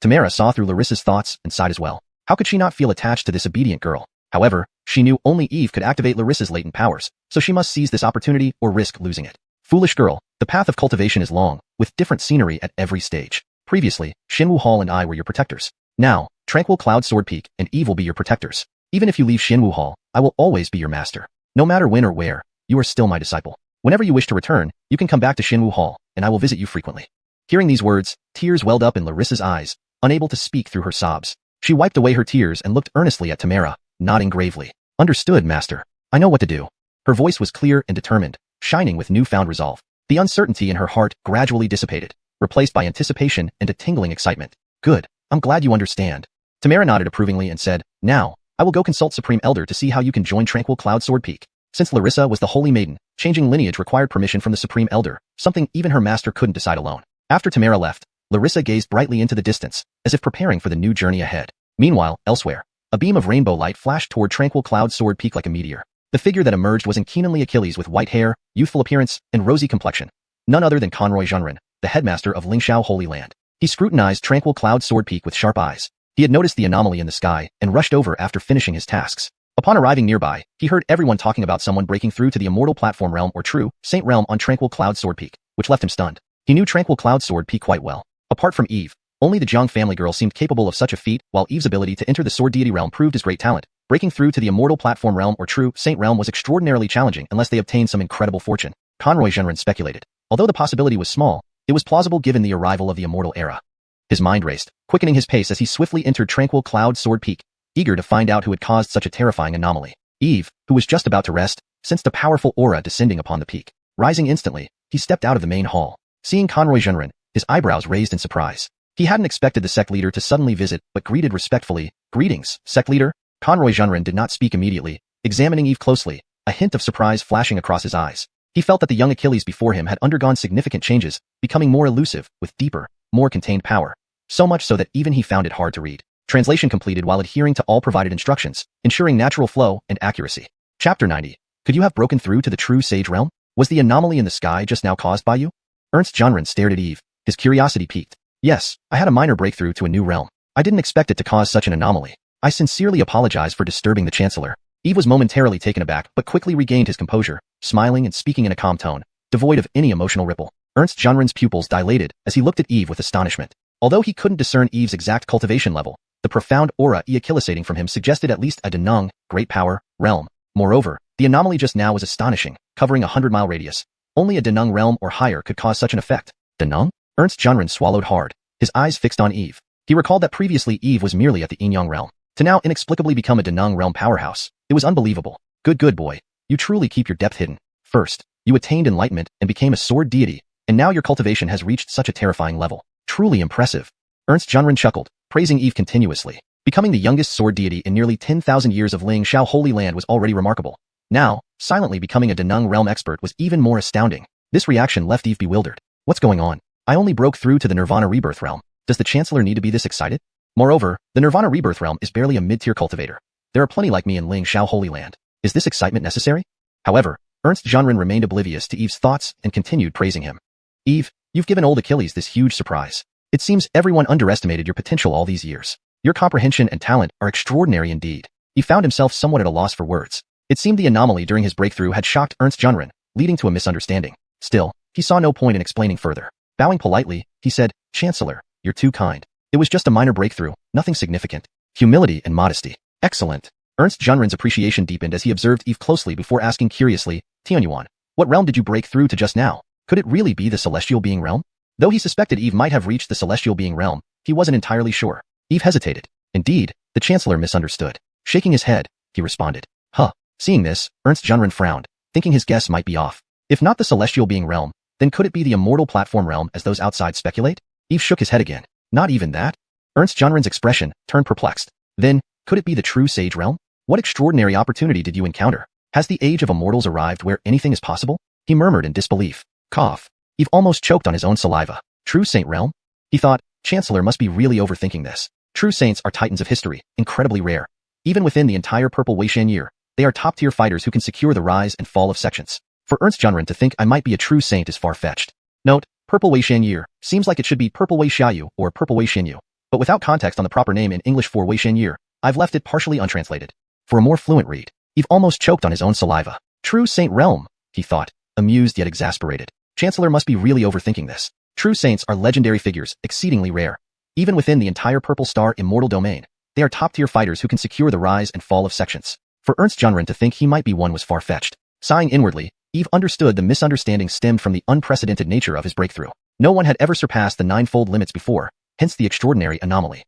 Tamara saw through Larissa's thoughts and sighed as well. How could she not feel attached to this obedient girl? However, she knew only Eve could activate Larissa's latent powers, so she must seize this opportunity or risk losing it. Foolish girl, the path of cultivation is long, with different scenery at every stage. Previously, Xinwu Hall and I were your protectors. Now, Tranquil Cloud Sword Peak and Eve will be your protectors. Even if you leave Xinwu Hall, I will always be your master. No matter when or where, you are still my disciple. Whenever you wish to return, you can come back to Xinwu Hall, and I will visit you frequently. Hearing these words, tears welled up in Larissa's eyes, unable to speak through her sobs. She wiped away her tears and looked earnestly at Tamara, nodding gravely. Understood, master. I know what to do. Her voice was clear and determined, shining with newfound resolve. The uncertainty in her heart gradually dissipated, replaced by anticipation and a tingling excitement. Good. I'm glad you understand. Tamara nodded approvingly and said, now, I will go consult Supreme Elder to see how you can join Tranquil Cloud Sword Peak. Since Larissa was the Holy Maiden, changing lineage required permission from the Supreme Elder, something even her master couldn't decide alone. After Tamara left, Larissa gazed brightly into the distance, as if preparing for the new journey ahead. Meanwhile, elsewhere, a beam of rainbow light flashed toward Tranquil Cloud Sword Peak like a meteor. The figure that emerged was Inkinenly Achilles with white hair, youthful appearance, and rosy complexion. None other than Conroy Zhenren, the headmaster of Lingxiao Holy Land. He scrutinized Tranquil Cloud Sword Peak with sharp eyes. He had noticed the anomaly in the sky and rushed over after finishing his tasks. Upon arriving nearby, he heard everyone talking about someone breaking through to the Immortal Platform Realm or True Saint Realm on Tranquil Cloud Sword Peak, which left him stunned. He knew Tranquil Cloud Sword Peak quite well. Apart from Eve, only the Jiang family girl seemed capable of such a feat, while Eve's ability to enter the Sword Deity Realm proved his great talent. Breaking through to the Immortal Platform Realm or True Saint Realm was extraordinarily challenging unless they obtained some incredible fortune. Conroy Zhenren speculated. Although the possibility was small, it was plausible given the arrival of the Immortal Era. His mind raced, quickening his pace as he swiftly entered Tranquil Cloud Sword Peak, eager to find out who had caused such a terrifying anomaly. Eve, who was just about to rest, sensed a powerful aura descending upon the peak. Rising instantly, he stepped out of the main hall. Seeing Conroy Zhenren, his eyebrows raised in surprise. He hadn't expected the sect leader to suddenly visit, but greeted respectfully. Greetings, sect leader. Conroy Zhenren did not speak immediately, examining Eve closely, a hint of surprise flashing across his eyes. He felt that the young Achilles before him had undergone significant changes, becoming more elusive, with deeper, more contained power. So much so that even he found it hard to read. Translation completed while adhering to all provided instructions, ensuring natural flow and accuracy. Chapter 90. Could you have broken through to the true sage realm? Was the anomaly in the sky just now caused by you? Ernst Zhenren stared at Eve, his curiosity piqued. Yes, I had a minor breakthrough to a new realm. I didn't expect it to cause such an anomaly. I sincerely apologize for disturbing the Chancellor. Eve was momentarily taken aback but quickly regained his composure, smiling and speaking in a calm tone, devoid of any emotional ripple. Ernst Zhenren's pupils dilated as he looked at Eve with astonishment. Although he couldn't discern Eve's exact cultivation level, the profound aura ejaculatating from him suggested at least a Denung, great power, realm. Moreover, the anomaly just now was astonishing, covering a 100-mile radius. Only a Denung realm or higher could cause such an effect. Denung? Ernst Zhenren swallowed hard, his eyes fixed on Eve. He recalled that previously Eve was merely at the Yinyang realm, to now inexplicably become a Denung realm powerhouse. It was unbelievable. Good boy. You truly keep your depth hidden. First, you attained enlightenment and became a sword deity, and now your cultivation has reached such a terrifying level. Truly impressive. Ernst Zhenren chuckled, praising Eve continuously. Becoming the youngest sword deity in nearly 10,000 years of Lingxiao Holy Land was already remarkable. Now, silently becoming a Denung realm expert was even more astounding. This reaction left Eve bewildered. What's going on? I only broke through to the Nirvana Rebirth realm. Does the Chancellor need to be this excited? Moreover, the Nirvana Rebirth realm is barely a mid-tier cultivator. There are plenty like me in Lingxiao Holy Land. Is this excitement necessary? However, Ernst Zhenren remained oblivious to Eve's thoughts and continued praising him. Eve, you've given old Achilles this huge surprise. It seems everyone underestimated your potential all these years. Your comprehension and talent are extraordinary indeed. He found himself somewhat at a loss for words. It seemed the anomaly during his breakthrough had shocked Ernst Zhenren, leading to a misunderstanding. Still, he saw no point in explaining further. Bowing politely, he said, Chancellor, you're too kind. It was just a minor breakthrough, nothing significant. Humility and modesty. Excellent. Ernst Zhenren's appreciation deepened as he observed Eve closely before asking curiously, Tianyuan, what realm did you break through to just now? Could it really be the Celestial Being realm? Though he suspected Eve might have reached the Celestial Being realm, he wasn't entirely sure. Eve hesitated. Indeed, the Chancellor misunderstood. Shaking his head, he responded. Huh. Seeing this, Ernst Zhenren frowned. thinking his guess might be off. If not the celestial being realm, then could it be the immortal platform realm as those outside speculate? Eve shook his head again. Not even that? Ernst Junren's expression turned perplexed. Then, could it be the true sage realm? What extraordinary opportunity did you encounter? Has the age of immortals arrived where anything is possible? He murmured in disbelief. Cough. Eve almost choked on his own saliva. True saint realm? He thought, Chancellor must be really overthinking this. True saints are titans of history, incredibly rare. Even within the entire Purple Weishan year, they are top-tier fighters who can secure the rise and fall of sections. For Ernst Junren to think I might be a true saint is far-fetched. Note, Purple Weishan year seems like it should be Purple Weixiaoyu or Purple Weishanyu, but without context on the proper name in English for Weishan year, I've left it partially untranslated. For a more fluent read, Eve almost choked on his own saliva. True saint realm, he thought, amused yet exasperated. Chancellor must be really overthinking this. True saints are legendary figures, exceedingly rare. Even within the entire Purple Star Immortal domain, they are top-tier fighters who can secure the rise and fall of sections. For Ernst Junren to think he might be one was far-fetched. Sighing inwardly, Eve understood the misunderstanding stemmed from the unprecedented nature of his breakthrough. No one had ever surpassed the ninefold limits before, hence the extraordinary anomaly.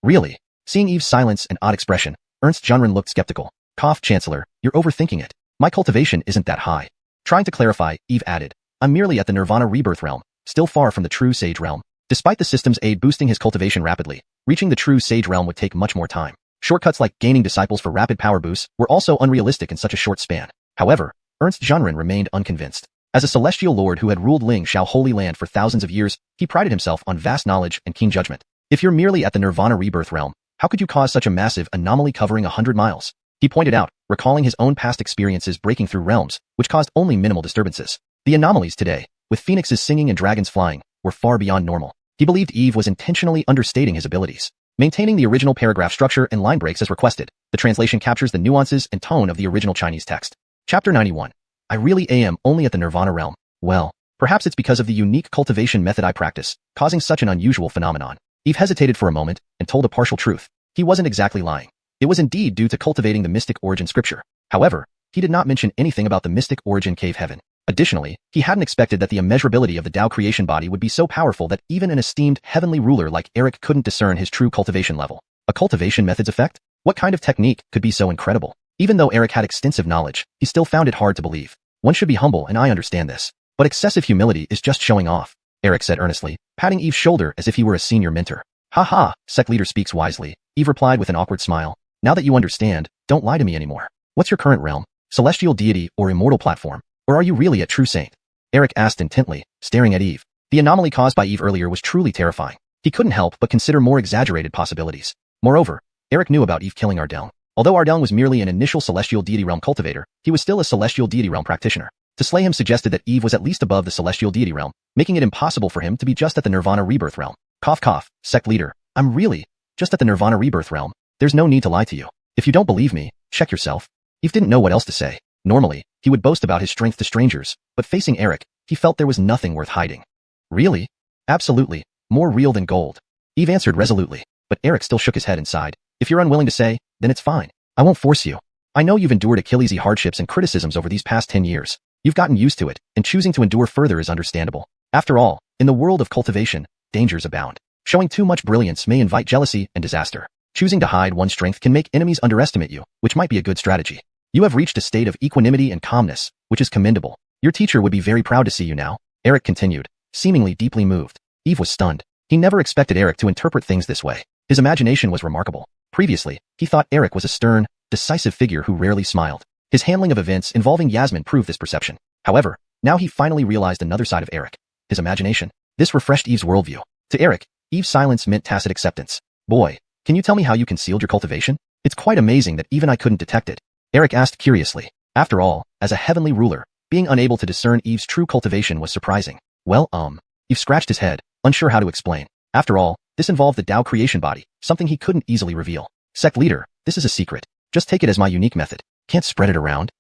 Really? Seeing Eve's silence and odd expression, Ernst Junren looked skeptical. Cough, Chancellor, you're overthinking it. My cultivation isn't that high. Trying to clarify, Eve added, I'm merely at the Nirvana rebirth realm, still far from the true sage realm. Despite the system's aid boosting his cultivation rapidly, reaching the true sage realm would take much more time. Shortcuts like gaining disciples for rapid power boosts were also unrealistic in such a short span. However, Ernst Junren remained unconvinced. As a celestial lord who had ruled Lingxiao Holy Land for thousands of years, he prided himself on vast knowledge and keen judgment. If you're merely at the Nirvana rebirth realm, how could you cause such a massive anomaly covering 100 miles? He pointed out, recalling his own past experiences breaking through realms, which caused only minimal disturbances. The anomalies today, with phoenixes singing and dragons flying, were far beyond normal. He believed Eve was intentionally understating his abilities. Maintaining the original paragraph structure and line breaks as requested, the translation captures the nuances and tone of the original Chinese text. Chapter 91. I really am only at the Nirvana realm. Well, perhaps it's because of the unique cultivation method I practice, causing such an unusual phenomenon. Eve hesitated for a moment and told a partial truth. He wasn't exactly lying. It was indeed due to cultivating the mystic origin scripture. However, he did not mention anything about the mystic origin cave heaven. Additionally, he hadn't expected that the immeasurability of the Tao creation body would be so powerful that even an esteemed heavenly ruler like Eric couldn't discern his true cultivation level. A cultivation method's effect? What kind of technique could be so incredible? Even though Eric had extensive knowledge, he still found it hard to believe. One should be humble and I understand this. But excessive humility is just showing off, Eric said earnestly, patting Eve's shoulder as if he were a senior mentor. Ha ha, sect leader speaks wisely, Eve replied with an awkward smile. Now that you understand, don't lie to me anymore. What's your current realm? Celestial deity or immortal platform? Or are you really a true saint? Eric asked intently, staring at Eve. The anomaly caused by Eve earlier was truly terrifying. He couldn't help but consider more exaggerated possibilities. Moreover, Eric knew about Eve killing Ardell. Although Ardell was merely an initial celestial deity realm cultivator, he was still a celestial deity realm practitioner. To slay him suggested that Eve was at least above the celestial deity realm, making it impossible for him to be just at the Nirvana rebirth realm. Cough cough, sect leader, I'm really just at the Nirvana rebirth realm. There's no need to lie to you. If you don't believe me, check yourself. Eve didn't know what else to say. Normally, he would boast about his strength to strangers, but facing Eric, he felt there was nothing worth hiding. Really? Absolutely. More real than gold. Eve answered resolutely, but Eric still shook his head and sighed. If you're unwilling to say, then it's fine. I won't force you. I know you've endured Achillesy hardships and criticisms over these past 10 years. You've gotten used to it, and choosing to endure further is understandable. After all, in the world of cultivation, dangers abound. Showing too much brilliance may invite jealousy and disaster. Choosing to hide one's strength can make enemies underestimate you, which might be a good strategy. You have reached a state of equanimity and calmness, which is commendable. Your teacher would be very proud to see you now, Eric continued, seemingly deeply moved. Eve was stunned. He never expected Eric to interpret things this way. His imagination was remarkable. Previously, he thought Eric was a stern, decisive figure who rarely smiled. His handling of events involving Yasmin proved this perception. However, now he finally realized another side of Eric. His imagination. This refreshed Eve's worldview. To Eric, Eve's silence meant tacit acceptance. Boy, can you tell me how you concealed your cultivation? It's quite amazing that even I couldn't detect it. Eric asked curiously. After all, as a heavenly ruler, being unable to discern Eve's true cultivation was surprising. Well, Eve scratched his head, unsure how to explain. After all, this involved the Tao creation body, something he couldn't easily reveal. Sect leader, this is a secret. Just take it as my unique method. Can't spread it around.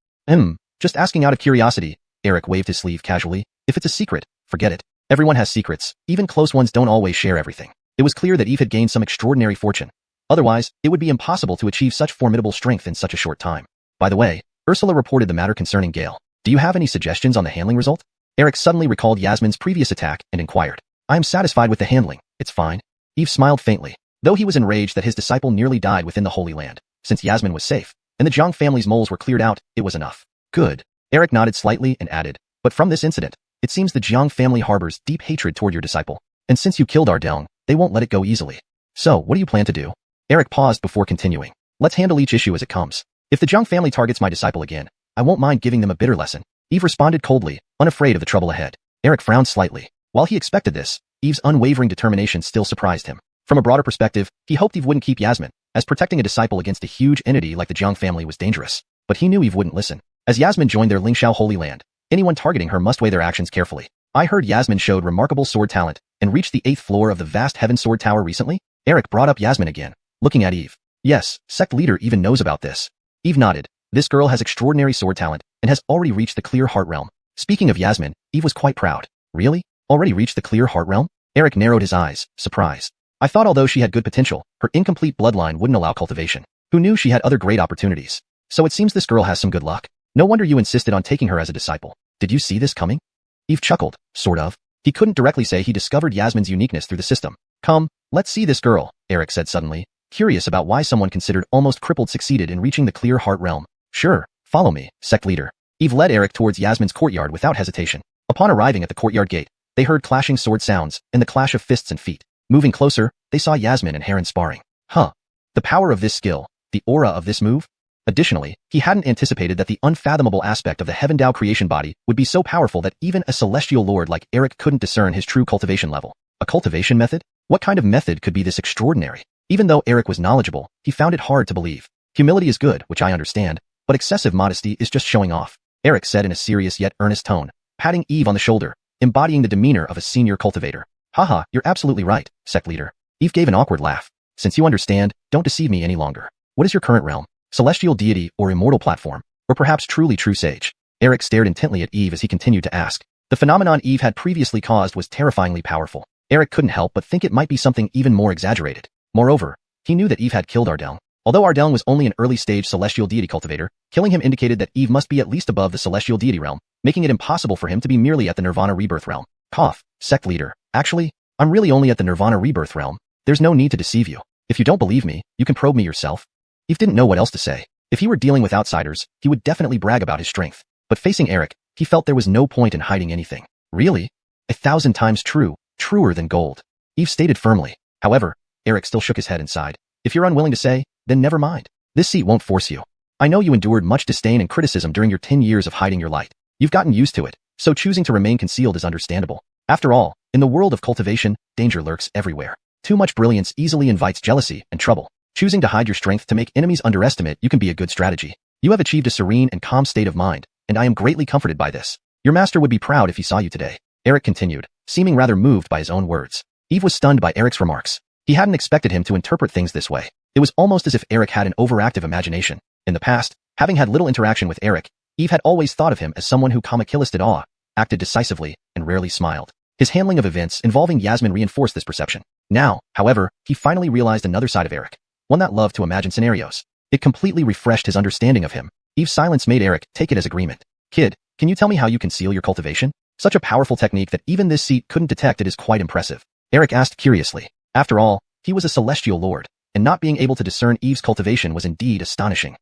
Just asking out of curiosity. Eric waved his sleeve casually. If it's a secret, forget it. Everyone has secrets. Even close ones don't always share everything. It was clear that Eve had gained some extraordinary fortune. Otherwise, it would be impossible to achieve such formidable strength in such a short time. By the way, Ursula reported the matter concerning Gale. Do you have any suggestions on the handling result? Eric suddenly recalled Yasmin's previous attack and inquired. I am satisfied with the handling. It's fine. Eve smiled faintly, though he was enraged that his disciple nearly died within the Holy Land. Since Yasmin was safe, and the Zhang family's moles were cleared out, it was enough. Good. Eric nodded slightly and added, but from this incident, it seems the Jiang family harbors deep hatred toward your disciple. And since you killed our Dong, they won't let it go easily. So, what do you plan to do? Eric paused before continuing. Let's handle each issue as it comes. If the Jiang family targets my disciple again, I won't mind giving them a bitter lesson. Eve responded coldly, unafraid of the trouble ahead. Eric frowned slightly. While he expected this, Eve's unwavering determination still surprised him. From a broader perspective, he hoped Eve wouldn't keep Yasmin, as protecting a disciple against a huge entity like the Jiang family was dangerous. But he knew Eve wouldn't listen. As Yasmin joined their Lingxiao Holy Land, anyone targeting her must weigh their actions carefully. I heard Yasmin showed remarkable sword talent and reached the 8th floor of the vast Heaven Sword Tower recently? Eric brought up Yasmin again, looking at Eve. Yes, sect leader even knows about this. Eve nodded. This girl has extraordinary sword talent and has already reached the Clear Heart Realm. Speaking of Yasmin, Eve was quite proud. Really? Already reached the Clear Heart Realm? Eric narrowed his eyes, surprised. I thought although she had good potential, her incomplete bloodline wouldn't allow cultivation. Who knew she had other great opportunities? So it seems this girl has some good luck. No wonder you insisted on taking her as a disciple. Did you see this coming? Eve chuckled, sort of. He couldn't directly say he discovered Yasmin's uniqueness through the system. Come, let's see this girl, Eric said suddenly, curious about why someone considered almost crippled succeeded in reaching the Clear Heart Realm. Sure, follow me, sect leader. Eve led Eric towards Yasmin's courtyard without hesitation. Upon arriving at the courtyard gate, they heard clashing sword sounds and the clash of fists and feet. Moving closer, they saw Yasmin and Heron sparring. Huh. The power of this skill, the aura of this move? Additionally, he hadn't anticipated that the unfathomable aspect of the Heaven Dao creation body would be so powerful that even a celestial lord like Eric couldn't discern his true cultivation level. A cultivation method? What kind of method could be this extraordinary? Even though Eric was knowledgeable, he found it hard to believe. Humility is good, which I understand, but excessive modesty is just showing off, Eric said in a serious yet earnest tone, patting Eve on the shoulder, embodying the demeanor of a senior cultivator. Haha, you're absolutely right, sect leader. Eve gave an awkward laugh. Since you understand, don't deceive me any longer. What is your current realm? Celestial deity or immortal platform? Or perhaps truly true sage? Eric stared intently at Eve as he continued to ask. The phenomenon Eve had previously caused was terrifyingly powerful. Eric couldn't help but think it might be something even more exaggerated. Moreover, he knew that Eve had killed Ardell. Although Ardell was only an early-stage celestial deity cultivator, killing him indicated that Eve must be at least above the celestial deity realm, making it impossible for him to be merely at the Nirvana Rebirth realm. Cough, sect leader. Actually, I'm really only at the Nirvana Rebirth realm. There's no need to deceive you. If you don't believe me, you can probe me yourself. Eve didn't know what else to say. If he were dealing with outsiders, he would definitely brag about his strength. But facing Eric, he felt there was no point in hiding anything. Really? 1,000 times true, truer than gold. Eve stated firmly. However, Eric still shook his head and sighed. If you're unwilling to say, then never mind. This seat won't force you. I know you endured much disdain and criticism during your 10 years of hiding your light. You've gotten used to it, so choosing to remain concealed is understandable. After all, in the world of cultivation, danger lurks everywhere. Too much brilliance easily invites jealousy and trouble. Choosing to hide your strength to make enemies underestimate you can be a good strategy. You have achieved a serene and calm state of mind, and I am greatly comforted by this. Your master would be proud if he saw you today. Eric continued, seeming rather moved by his own words. Eve was stunned by Eric's remarks. He hadn't expected him to interpret things this way. It was almost as if Eric had an overactive imagination. In the past, having had little interaction with Eric, Eve had always thought of him as someone who kamakilisted awe, acted decisively, and rarely smiled. His handling of events involving Yasmin reinforced this perception. Now, however, he finally realized another side of Eric. One that loved to imagine scenarios. It completely refreshed his understanding of him. Eve's silence made Eric take it as agreement. Kid, can you tell me how you conceal your cultivation? Such a powerful technique that even this seat couldn't detect it is quite impressive. Eric asked curiously. After all, he was a celestial lord, and not being able to discern Eve's cultivation was indeed astonishing.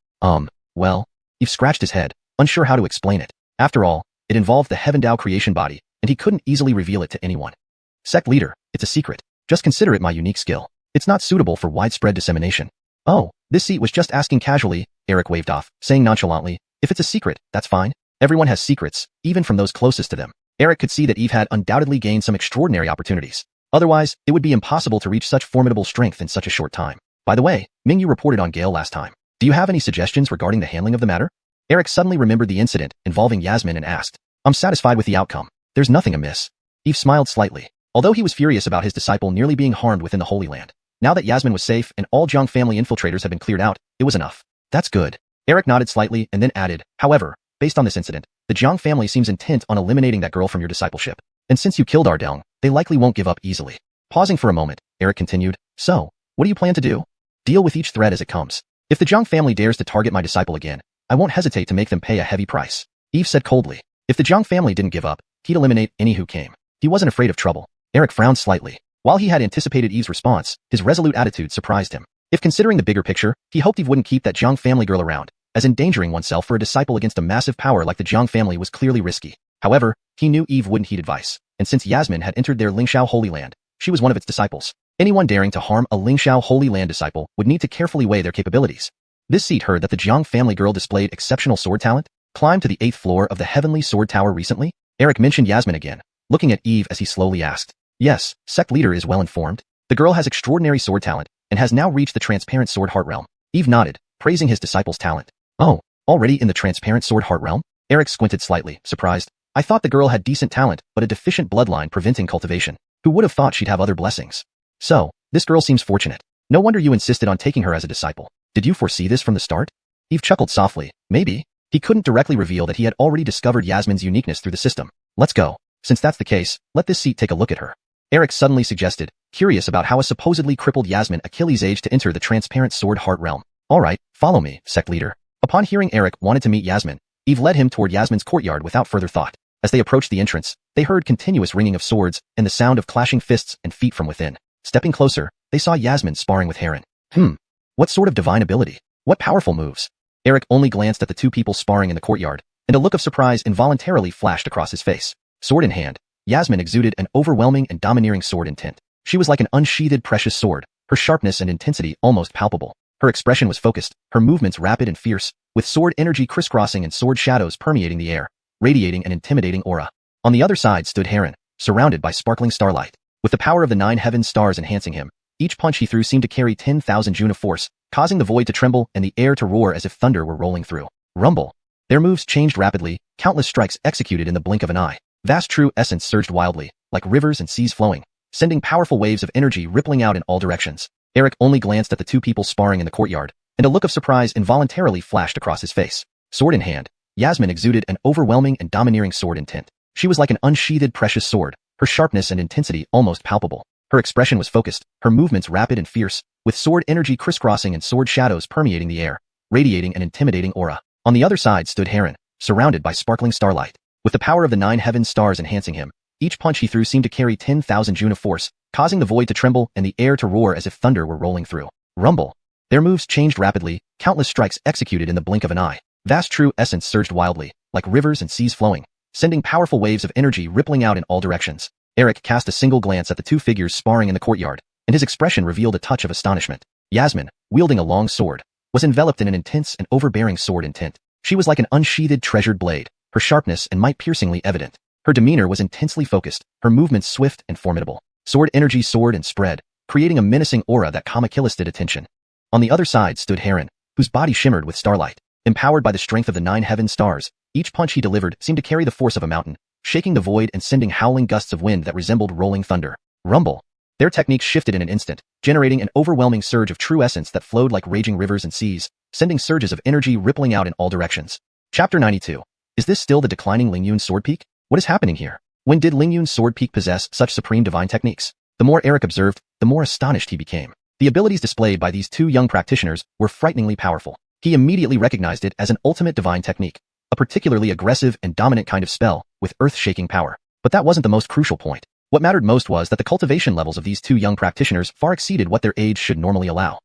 Well, Eve scratched his head, unsure how to explain it. After all, it involved the Heaven Dao creation body, and he couldn't easily reveal it to anyone. Sect leader, it's a secret. Just consider it my unique skill. It's not suitable for widespread dissemination. Oh, this seat was just asking casually, Eric waved off, saying nonchalantly, if it's a secret, that's fine. Everyone has secrets, even from those closest to them. Eric could see that Eve had undoubtedly gained some extraordinary opportunities. Otherwise, it would be impossible to reach such formidable strength in such a short time. By the way, Mingyu reported on Gale last time. Do you have any suggestions regarding the handling of the matter? Eric suddenly remembered the incident involving Yasmin and asked, I'm satisfied with the outcome. There's nothing amiss. Eve smiled slightly. Although he was furious about his disciple nearly being harmed within the Holy Land, now that Yasmin was safe and all Jiang family infiltrators had been cleared out, it was enough. That's good. Eric nodded slightly and then added, however, based on this incident, the Jiang family seems intent on eliminating that girl from your discipleship. And since you killed Ardell, they likely won't give up easily. Pausing for a moment, Eric continued, so, what do you plan to do? Deal with each threat as it comes. If the Jiang family dares to target my disciple again, I won't hesitate to make them pay a heavy price. Eve said coldly. If the Jiang family didn't give up, he'd eliminate any who came. He wasn't afraid of trouble. Eric frowned slightly. While he had anticipated Eve's response, his resolute attitude surprised him. If considering the bigger picture, he hoped Eve wouldn't keep that Jiang family girl around, as endangering oneself for a disciple against a massive power like the Jiang family was clearly risky. However, he knew Eve wouldn't heed advice, and since Yasmin had entered their Lingxiao Holy Land, she was one of its disciples. Anyone daring to harm a Lingxiao Holy Land disciple would need to carefully weigh their capabilities. This seat heard that the Jiang family girl displayed exceptional sword talent, climbed to the 8th floor of the Heavenly Sword Tower recently. Eric mentioned Yasmin again, looking at Eve as he slowly asked. Yes, sect leader is well informed. The girl has extraordinary sword talent, and has now reached the transparent sword heart realm. Eve nodded, praising his disciple's talent. Oh, already in the transparent sword heart realm? Eric squinted slightly, surprised. I thought the girl had decent talent, but a deficient bloodline preventing cultivation. Who would have thought she'd have other blessings? So, this girl seems fortunate. No wonder you insisted on taking her as a disciple. Did you foresee this from the start? Eve chuckled softly. Maybe. He couldn't directly reveal that he had already discovered Yasmin's uniqueness through the system. Let's go. Since that's the case, let this seat take a look at her. Eric suddenly suggested, curious about how a supposedly crippled Yasmin Achilles aged to enter the transparent sword heart realm. Alright, follow me, sect leader. Upon hearing Eric wanted to meet Yasmin, Eve led him toward Yasmin's courtyard without further thought. As they approached the entrance, they heard continuous ringing of swords and the sound of clashing fists and feet from within. Stepping closer, they saw Yasmin sparring with Heron. What sort of divine ability? What powerful moves? Eric only glanced at the two people sparring in the courtyard, and a look of surprise involuntarily flashed across his face. Sword in hand, Yasmin exuded an overwhelming and domineering sword intent. She was like an unsheathed precious sword, her sharpness and intensity almost palpable. Her expression was focused, her movements rapid and fierce, with sword energy crisscrossing and sword shadows permeating the air, radiating an intimidating aura. On the other side stood Heron, surrounded by sparkling starlight. With the power of the 9 heaven stars enhancing him, each punch he threw seemed to carry 10,000 June of force, causing the void to tremble and the air to roar as if thunder were rolling through. Rumble. Their moves changed rapidly, countless strikes executed in the blink of an eye. Vast true essence surged wildly, like rivers and seas flowing, sending powerful waves of energy rippling out in all directions. Eric only glanced at the two people sparring in the courtyard, and a look of surprise involuntarily flashed across his face. Sword in hand, Yasmin exuded an overwhelming and domineering sword intent. She was like an unsheathed precious sword, her sharpness and intensity almost palpable. Her expression was focused, her movements rapid and fierce, with sword energy crisscrossing and sword shadows permeating the air, radiating an intimidating aura. On the other side stood Heron, surrounded by sparkling starlight. With the power of the 9 heaven stars enhancing him, each punch he threw seemed to carry 10,000 June of force, causing the void to tremble and the air to roar as if thunder were rolling through. Rumble. Their moves changed rapidly, countless strikes executed in the blink of an eye. Vast true essence surged wildly, like rivers and seas flowing, sending powerful waves of energy rippling out in all directions. Eric cast a single glance at the two figures sparring in the courtyard, and his expression revealed a touch of astonishment. Yasmin, wielding a long sword, was enveloped in an intense and overbearing sword intent. She was like an unsheathed treasured blade, her sharpness and might piercingly evident. Her demeanor was intensely focused, her movements swift and formidable. Sword energy soared and spread, creating a menacing aura that comicalisted attention. On the other side stood Heron, whose body shimmered with starlight. Empowered by the strength of the 9 heaven stars, each punch he delivered seemed to carry the force of a mountain, shaking the void and sending howling gusts of wind that resembled rolling thunder. Rumble. Their techniques shifted in an instant, generating an overwhelming surge of true essence that flowed like raging rivers and seas, sending surges of energy rippling out in all directions. Chapter 92. Is this still the declining Lingyun's sword peak? What is happening here? When did Lingyun's sword peak possess such supreme divine techniques? The more Eric observed, the more astonished he became. The abilities displayed by these two young practitioners were frighteningly powerful. He immediately recognized it as an ultimate divine technique, a particularly aggressive and dominant kind of spell, with earth-shaking power. But that wasn't the most crucial point. What mattered most was that the cultivation levels of these two young practitioners far exceeded what their age should normally allow.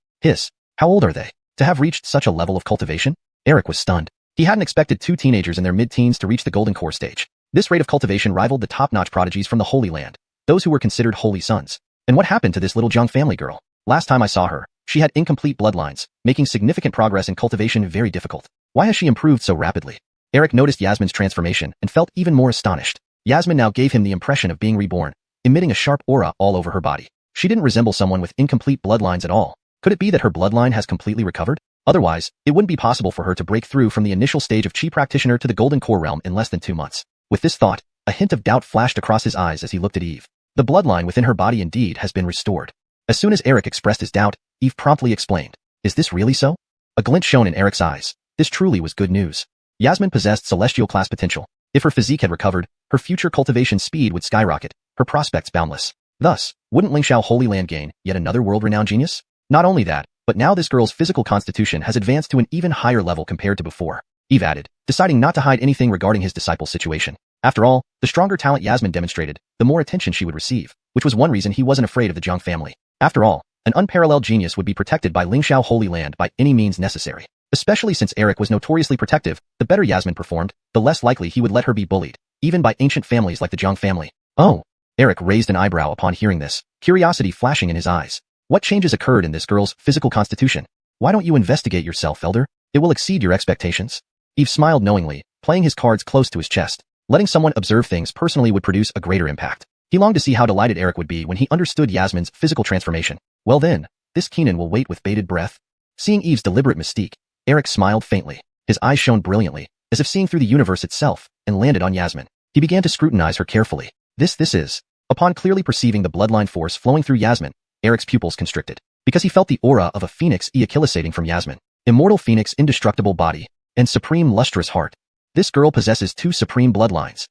How old are they? To have reached such a level of cultivation? Eric was stunned. He hadn't expected two teenagers in their mid-teens to reach the golden core stage. This rate of cultivation rivaled the top-notch prodigies from the Holy Land, those who were considered holy sons. And what happened to this little Jiang family girl? Last time I saw her, she had incomplete bloodlines, making significant progress in cultivation very difficult. Why has she improved so rapidly? Eric noticed Yasmin's transformation and felt even more astonished. Yasmin now gave him the impression of being reborn, emitting a sharp aura all over her body. She didn't resemble someone with incomplete bloodlines at all. Could it be that her bloodline has completely recovered? Otherwise, it wouldn't be possible for her to break through from the initial stage of Chi practitioner to the golden core realm in less than 2 months. With this thought, a hint of doubt flashed across his eyes as he looked at Eve. The bloodline within her body indeed has been restored. As soon as Eric expressed his doubt, Eve promptly explained, "Is this really so?" A glint shone in Eric's eyes. This truly was good news. Yasmin possessed celestial class potential. If her physique had recovered, her future cultivation speed would skyrocket, her prospects boundless. Thus, wouldn't Lingxiao Holy Land gain yet another world-renowned genius? Not only that, but now this girl's physical constitution has advanced to an even higher level compared to before. Eve added, deciding not to hide anything regarding his disciple's situation. After all, the stronger talent Yasmin demonstrated, the more attention she would receive, which was one reason he wasn't afraid of the Jiang family. After all, an unparalleled genius would be protected by Lingxiao Holy Land by any means necessary. Especially since Eric was notoriously protective, the better Yasmin performed, the less likely he would let her be bullied, even by ancient families like the Zhang family. Oh. Eric raised an eyebrow upon hearing this, curiosity flashing in his eyes. What changes occurred in this girl's physical constitution? Why don't you investigate yourself, Elder? It will exceed your expectations. Eve smiled knowingly, playing his cards close to his chest. Letting someone observe things personally would produce a greater impact. He longed to see how delighted Eric would be when he understood Yasmin's physical transformation. Well then, this Keenan will wait with bated breath. Seeing Eve's deliberate mystique, Eric smiled faintly. His eyes shone brilliantly, as if seeing through the universe itself, and landed on Yasmin. He began to scrutinize her carefully. This is. Upon clearly perceiving the bloodline force flowing through Yasmin, Eric's pupils constricted, because he felt the aura of a phoenix ejaculating from Yasmin. Immortal phoenix, indestructible body, and supreme lustrous heart. This girl possesses two supreme bloodlines.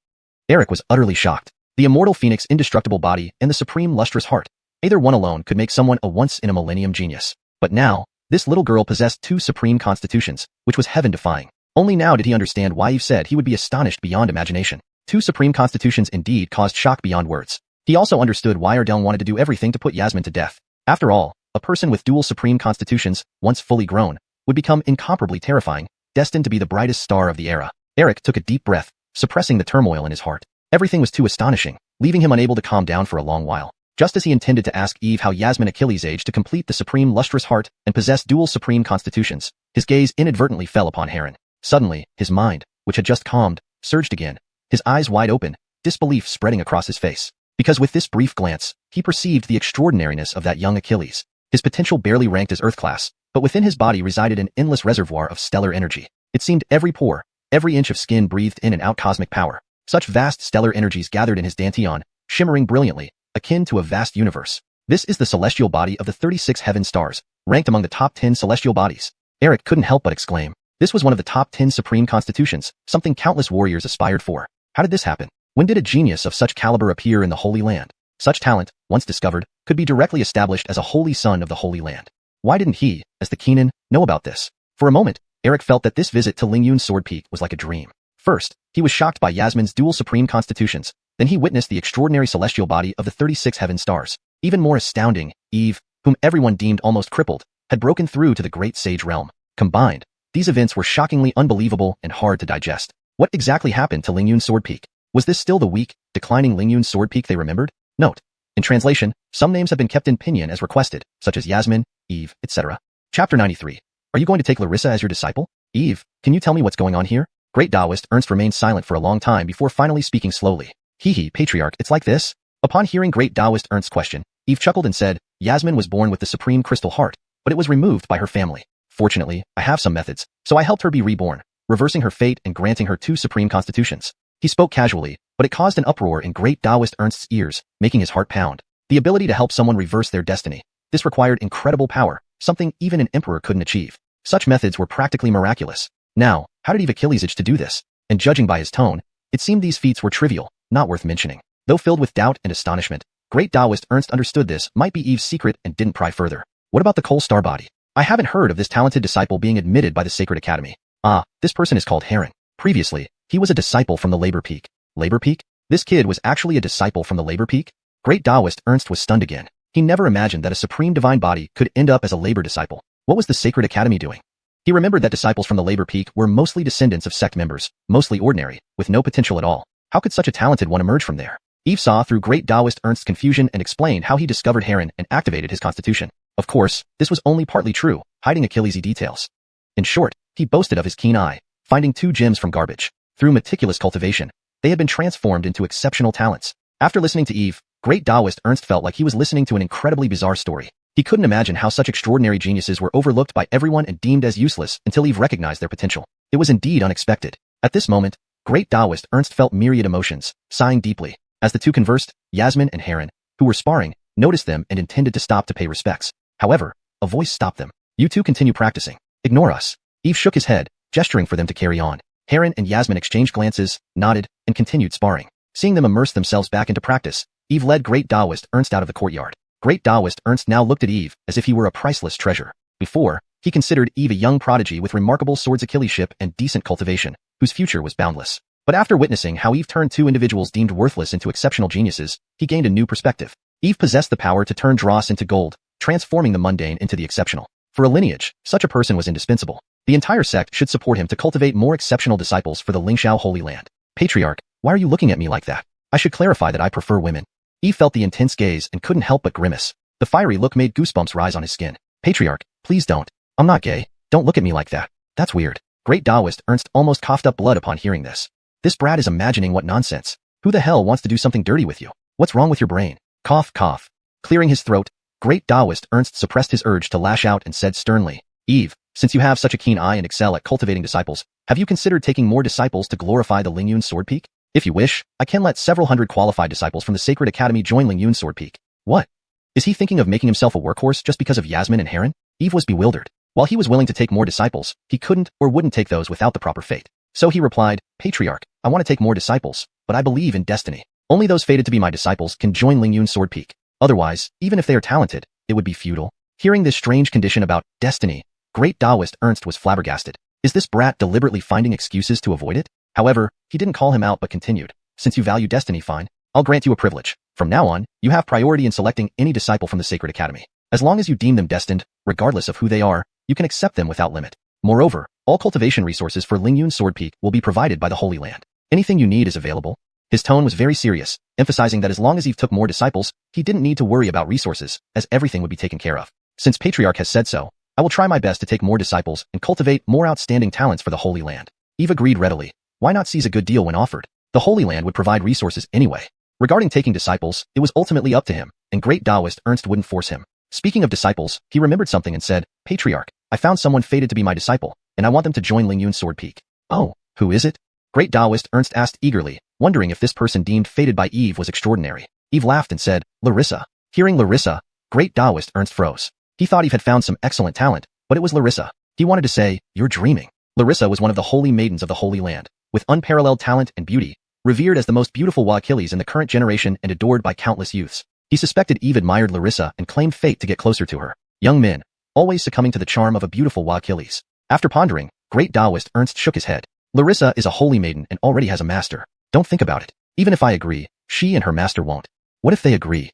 Eric was utterly shocked. The immortal phoenix, indestructible body, and the supreme lustrous heart. Either one alone could make someone a once-in-a-millennium genius. But now, this little girl possessed two supreme constitutions, which was heaven-defying. Only now did he understand why Eve said he would be astonished beyond imagination. Two supreme constitutions indeed caused shock beyond words. He also understood why Ardell wanted to do everything to put Yasmin to death. After all, a person with dual supreme constitutions, once fully grown, would become incomparably terrifying, destined to be the brightest star of the era. Eric took a deep breath, suppressing the turmoil in his heart. Everything was too astonishing, leaving him unable to calm down for a long while. Just as he intended to ask Eve how Yasmin Achilles aged to complete the supreme lustrous heart and possess dual supreme constitutions, his gaze inadvertently fell upon Heron. Suddenly, his mind, which had just calmed, surged again, his eyes wide open, disbelief spreading across his face. Because with this brief glance, he perceived the extraordinariness of that young Achilles. His potential barely ranked as Earth class, but within his body resided an endless reservoir of stellar energy. It seemed every pore, every inch of skin breathed in and out cosmic power. Such vast stellar energies gathered in his dantian, shimmering brilliantly, akin to a vast universe. This is the celestial body of the 36 heaven stars, ranked among the top 10 celestial bodies. Eric couldn't help but exclaim. This was one of the top 10 supreme constitutions, something countless warriors aspired for. How did this happen? When did a genius of such caliber appear in the Holy Land? Such talent, once discovered, could be directly established as a holy son of the Holy Land. Why didn't he, as the Keenan, know about this? For a moment, Eric felt that this visit to Lingyun's Sword Peak was like a dream. First, he was shocked by Yasmin's dual supreme constitutions. Then he witnessed the extraordinary celestial body of the 36 heaven stars. Even more astounding, Eve, whom everyone deemed almost crippled, had broken through to the great sage realm. Combined, these events were shockingly unbelievable and hard to digest. What exactly happened to Lingyun's Sword Peak? Was this still the weak, declining Lingyun's Sword Peak they remembered? Note. In translation, some names have been kept in pinyin as requested, such as Yasmin, Eve, etc. Chapter 93. Are you going to take Larissa as your disciple? Eve, can you tell me what's going on here? Great Taoist Ernst remained silent for a long time before finally speaking slowly. Hee, Patriarch, it's like this? Upon hearing Great Taoist Ernst's question, Eve chuckled and said, Yasmin was born with the supreme crystal heart, but it was removed by her family. Fortunately, I have some methods, so I helped her be reborn, reversing her fate and granting her two supreme constitutions. He spoke casually, but it caused an uproar in Great Taoist Ernst's ears, making his heart pound. The ability to help someone reverse their destiny. This required incredible power, something even an emperor couldn't achieve. Such methods were practically miraculous. Now, how did Eve Achilles age to do this? And judging by his tone, it seemed these feats were trivial, not worth mentioning. Though filled with doubt and astonishment, Great Taoist Ernst understood this might be Eve's secret and didn't pry further. What about the Coal Star body? I haven't heard of this talented disciple being admitted by the Sacred Academy. Ah, this person is called Heron. Previously, he was a disciple from the Labor Peak. Labor Peak? This kid was actually a disciple from the Labor Peak? Great Taoist Ernst was stunned again. He never imagined that a supreme divine body could end up as a labor disciple. What was the Sacred Academy doing? He remembered that disciples from the Labor Peak were mostly descendants of sect members, mostly ordinary, with no potential at all. How could such a talented one emerge from there? Eve saw through Great Taoist Ernst's confusion and explained how he discovered Heron and activated his constitution. Of course, this was only partly true, hiding Achilles' details. In short, he boasted of his keen eye, finding two gems from garbage. Through meticulous cultivation, they had been transformed into exceptional talents. After listening to Eve, Great Taoist Ernst felt like he was listening to an incredibly bizarre story. He couldn't imagine how such extraordinary geniuses were overlooked by everyone and deemed as useless until Eve recognized their potential. It was indeed unexpected. At this moment, Great Taoist Ernst felt myriad emotions, sighing deeply. As the two conversed, Yasmin and Heron, who were sparring, noticed them and intended to stop to pay respects. However, a voice stopped them. You two continue practicing. Ignore us. Eve shook his head, gesturing for them to carry on. Heron and Yasmin exchanged glances, nodded, and continued sparring. Seeing them immerse themselves back into practice, Eve led Great Taoist Ernst out of the courtyard. Great Taoist Ernst now looked at Eve as if he were a priceless treasure. Before, he considered Eve a young prodigy with remarkable swords Achilleship and decent cultivation, whose future was boundless. But after witnessing how Eve turned two individuals deemed worthless into exceptional geniuses, he gained a new perspective. Eve possessed the power to turn dross into gold, transforming the mundane into the exceptional. For a lineage, such a person was indispensable. The entire sect should support him to cultivate more exceptional disciples for the Lingxiao Holy Land. Patriarch, why are you looking at me like that? I should clarify that I prefer women. Eve felt the intense gaze and couldn't help but grimace. The fiery look made goosebumps rise on his skin. Patriarch, please don't. I'm not gay. Don't look at me like that. That's weird. Great Taoist Ernst almost coughed up blood upon hearing this. This brat is imagining what nonsense. Who the hell wants to do something dirty with you? What's wrong with your brain? Cough, cough. Clearing his throat, Great Taoist Ernst suppressed his urge to lash out and said sternly, Eve, since you have such a keen eye and excel at cultivating disciples, have you considered taking more disciples to glorify the Lingyun Sword Peak? If you wish, I can let several hundred qualified disciples from the Sacred Academy join Lingyun Sword Peak. What? Is he thinking of making himself a workhorse just because of Yasmin and Heron? Eve was bewildered. While he was willing to take more disciples, he couldn't or wouldn't take those without the proper fate. So he replied, Patriarch, I want to take more disciples, but I believe in destiny. Only those fated to be my disciples can join Lingyun Sword Peak. Otherwise, even if they are talented, it would be futile. Hearing this strange condition about destiny, Great Taoist Ernst was flabbergasted. Is this brat deliberately finding excuses to avoid it? However, he didn't call him out but continued. Since you value destiny, fine. I'll grant you a privilege. From now on, you have priority in selecting any disciple from the Sacred Academy. As long as you deem them destined, regardless of who they are, you can accept them without limit. Moreover, all cultivation resources for Lingyun Sword Peak will be provided by the Holy Land. Anything you need is available. His tone was very serious, emphasizing that as long as Eve took more disciples, he didn't need to worry about resources, as everything would be taken care of. Since Patriarch has said so, I will try my best to take more disciples and cultivate more outstanding talents for the Holy Land. Eve agreed readily. Why not seize a good deal when offered? The Holy Land would provide resources anyway. Regarding taking disciples, it was ultimately up to him, and Great Taoist Ernst wouldn't force him. Speaking of disciples, he remembered something and said, Patriarch, I found someone fated to be my disciple, and I want them to join Lingyun Sword Peak. Oh, who is it? Great Taoist Ernst asked eagerly, wondering if this person deemed fated by Eve was extraordinary. Eve laughed and said, Larissa. Hearing Larissa, Great Taoist Ernst froze. He thought Eve had found some excellent talent, but it was Larissa. He wanted to say, you're dreaming. Larissa was one of the holy maidens of the Holy Land, with unparalleled talent and beauty, revered as the most beautiful Wuxias in the current generation and adored by countless youths. He suspected Eve admired Larissa and claimed fate to get closer to her. Young men, always succumbing to the charm of a beautiful Wuxia. After pondering, Great Taoist Ernst shook his head. Larissa is a holy maiden and already has a master. Don't think about it. Even if I agree, she and her master won't. What if they agree?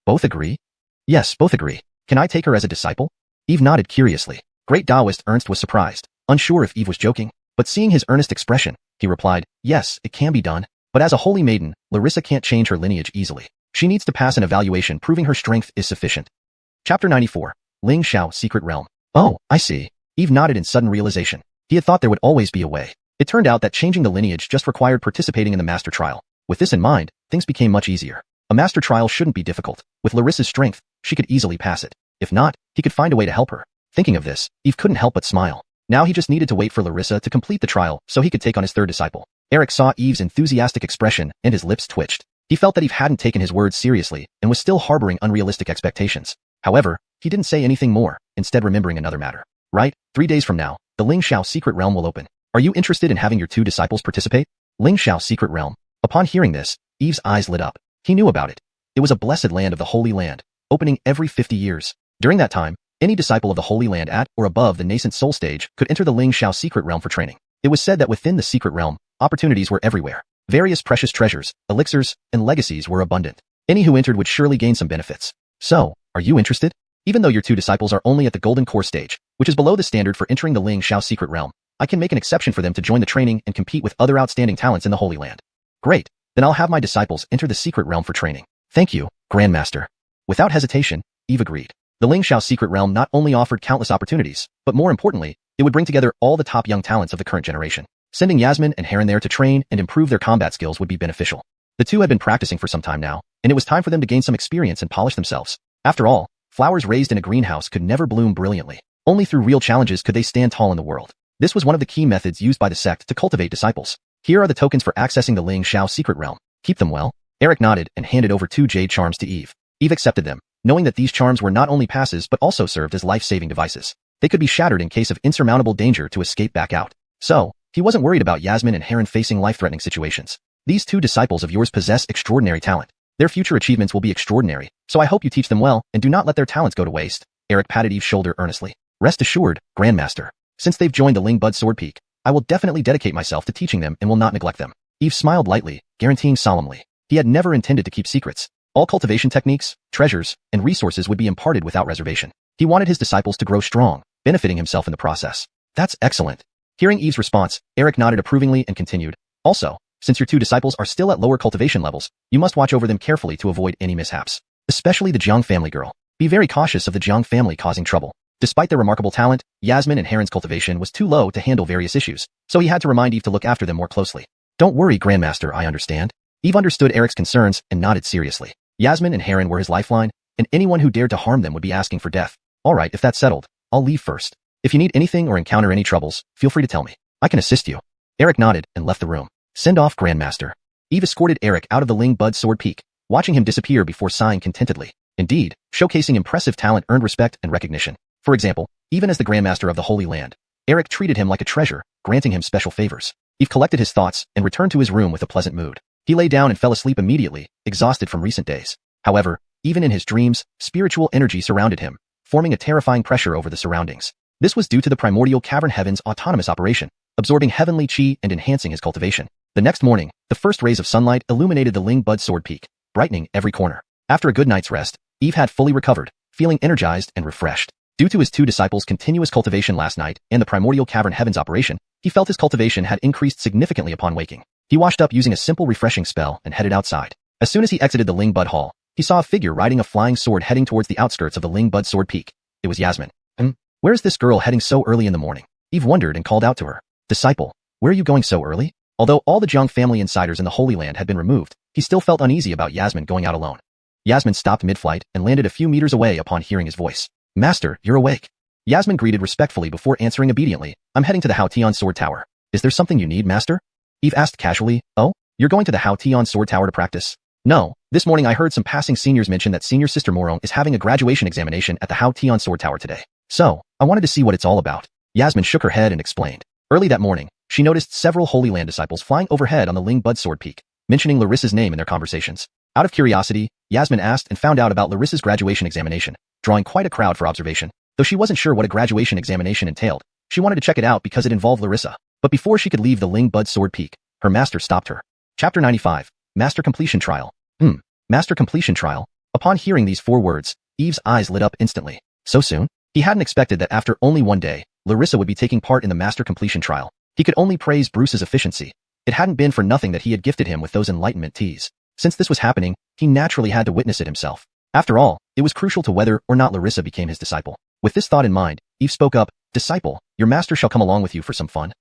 Both agree? Yes, both agree. Can I take her as a disciple? Eve nodded curiously. Great Taoist Ernst was surprised, unsure if Eve was joking, but seeing his earnest expression, he replied, yes, it can be done. But as a holy maiden, Larissa can't change her lineage easily. She needs to pass an evaluation proving her strength is sufficient. Chapter 94. Lingxiao Secret Realm. Oh, I see. Eve nodded in sudden realization. He had thought there would always be a way. It turned out that changing the lineage just required participating in the master trial. With this in mind, things became much easier. A master trial shouldn't be difficult. With Larissa's strength, she could easily pass it. If not, he could find a way to help her. Thinking of this, Eve couldn't help but smile. Now he just needed to wait for Larissa to complete the trial so he could take on his third disciple. Eric saw Eve's enthusiastic expression and his lips twitched. He felt that Eve hadn't taken his words seriously and was still harboring unrealistic expectations. However, he didn't say anything more, instead remembering another matter. Right, 3 days from now, the Lingxiao Secret Realm will open. Are you interested in having your 2 disciples participate? Lingxiao Secret Realm. Upon hearing this, Eve's eyes lit up. He knew about it. It was a blessed land of the Holy Land, opening every 50 years. During that time, any disciple of the Holy Land at or above the nascent soul stage could enter the Lingxiao Secret Realm for training. It was said that within the Secret Realm, opportunities were everywhere. Various precious treasures, elixirs, and legacies were abundant. Any who entered would surely gain some benefits. So, are you interested? Even though your 2 disciples are only at the Golden Core stage, which is below the standard for entering the Lingxiao Secret Realm, I can make an exception for them to join the training and compete with other outstanding talents in the Holy Land. Great, then I'll have my disciples enter the Secret Realm for training. Thank you, Grandmaster. Without hesitation, Eve agreed. The Lingxiao Secret Realm not only offered countless opportunities, but more importantly, it would bring together all the top young talents of the current generation. Sending Yasmin and Heron there to train and improve their combat skills would be beneficial. The 2 had been practicing for some time now, and it was time for them to gain some experience and polish themselves. After all, flowers raised in a greenhouse could never bloom brilliantly. Only through real challenges could they stand tall in the world. This was one of the key methods used by the sect to cultivate disciples. Here are the tokens for accessing the Lingxiao Secret Realm. Keep them well. Eric nodded and handed over 2 jade charms to Eve. Eve accepted them, knowing that these charms were not only passes but also served as life-saving devices. They could be shattered in case of insurmountable danger to escape back out. So, he wasn't worried about Yasmin and Heron facing life-threatening situations. These 2 disciples of yours possess extraordinary talent. Their future achievements will be extraordinary, so I hope you teach them well and do not let their talents go to waste. Eric patted Eve's shoulder earnestly. Rest assured, Grandmaster. Since they've joined the Lingbud Sword Peak, I will definitely dedicate myself to teaching them and will not neglect them. Eve smiled lightly, guaranteeing solemnly. He had never intended to keep secrets. All cultivation techniques, treasures, and resources would be imparted without reservation. He wanted his disciples to grow strong, benefiting himself in the process. That's excellent. Hearing Eve's response, Eric nodded approvingly and continued. Also, since your two disciples are still at lower cultivation levels, you must watch over them carefully to avoid any mishaps. Especially the Jiang family girl. Be very cautious of the Jiang family causing trouble. Despite their remarkable talent, Yasmin and Heron's cultivation was too low to handle various issues, so he had to remind Eve to look after them more closely. Don't worry, Grandmaster, I understand. Eve understood Eric's concerns and nodded seriously. Yasmin and Heron were his lifeline, and anyone who dared to harm them would be asking for death. Alright, if that's settled, I'll leave first. If you need anything or encounter any troubles, feel free to tell me. I can assist you. Eric nodded and left the room. Send off, Grandmaster. Eve escorted Eric out of the Ling Bud Sword Peak, watching him disappear before sighing contentedly. Indeed, showcasing impressive talent earned respect and recognition. For example, even as the Grandmaster of the Holy Land, Eric treated him like a treasure, granting him special favors. Eve collected his thoughts and returned to his room with a pleasant mood. He lay down and fell asleep immediately, exhausted from recent days. However, even in his dreams, spiritual energy surrounded him, forming a terrifying pressure over the surroundings. This was due to the primordial cavern heaven's autonomous operation, absorbing heavenly chi and enhancing his cultivation. The next morning, the first rays of sunlight illuminated the Ling Bud Sword Peak, brightening every corner. After a good night's rest, Eve had fully recovered, feeling energized and refreshed. Due to his two disciples' continuous cultivation last night and the primordial cavern heaven's operation, he felt his cultivation had increased significantly upon waking. He washed up using a simple refreshing spell and headed outside. As soon as he exited the Ling Bud Hall, he saw a figure riding a flying sword heading towards the outskirts of the Ling Bud Sword Peak. It was Yasmin. Where is this girl heading so early in the morning? Eve wondered and called out to her. Disciple, where are you going so early? Although all the Jiang family insiders in the Holy Land had been removed, he still felt uneasy about Yasmin going out alone. Yasmin stopped mid-flight and landed a few meters away upon hearing his voice. Master, you're awake. Yasmin greeted respectfully before answering obediently. I'm heading to the Hao Tian Sword Tower. Is there something you need, Master? Eve asked casually. Oh, you're going to the Hao Tian Sword Tower to practice? No, this morning I heard some passing seniors mention that Senior Sister Morong is having a graduation examination at the Hao Tian Sword Tower today. So, I wanted to see what it's all about. Yasmin shook her head and explained. Early that morning, she noticed several Holy Land disciples flying overhead on the Ling Bud Sword Peak, mentioning Larissa's name in their conversations. Out of curiosity, Yasmin asked and found out about Larissa's graduation examination, drawing quite a crowd for observation. Though she wasn't sure what a graduation examination entailed, she wanted to check it out because it involved Larissa. But before she could leave the Ling Bud Sword Peak, her master stopped her. Chapter 95, Master Completion Trial. Master Completion Trial. Upon hearing these 4 words, Eve's eyes lit up instantly. So soon? He hadn't expected that after only one day, Larissa would be taking part in the Master Completion Trial. He could only praise Bruce's efficiency. It hadn't been for nothing that he had gifted him with those Enlightenment teas. Since this was happening, he naturally had to witness it himself. After all, it was crucial to whether or not Larissa became his disciple. With this thought in mind, Eve spoke up. Disciple, your master shall come along with you for some fun.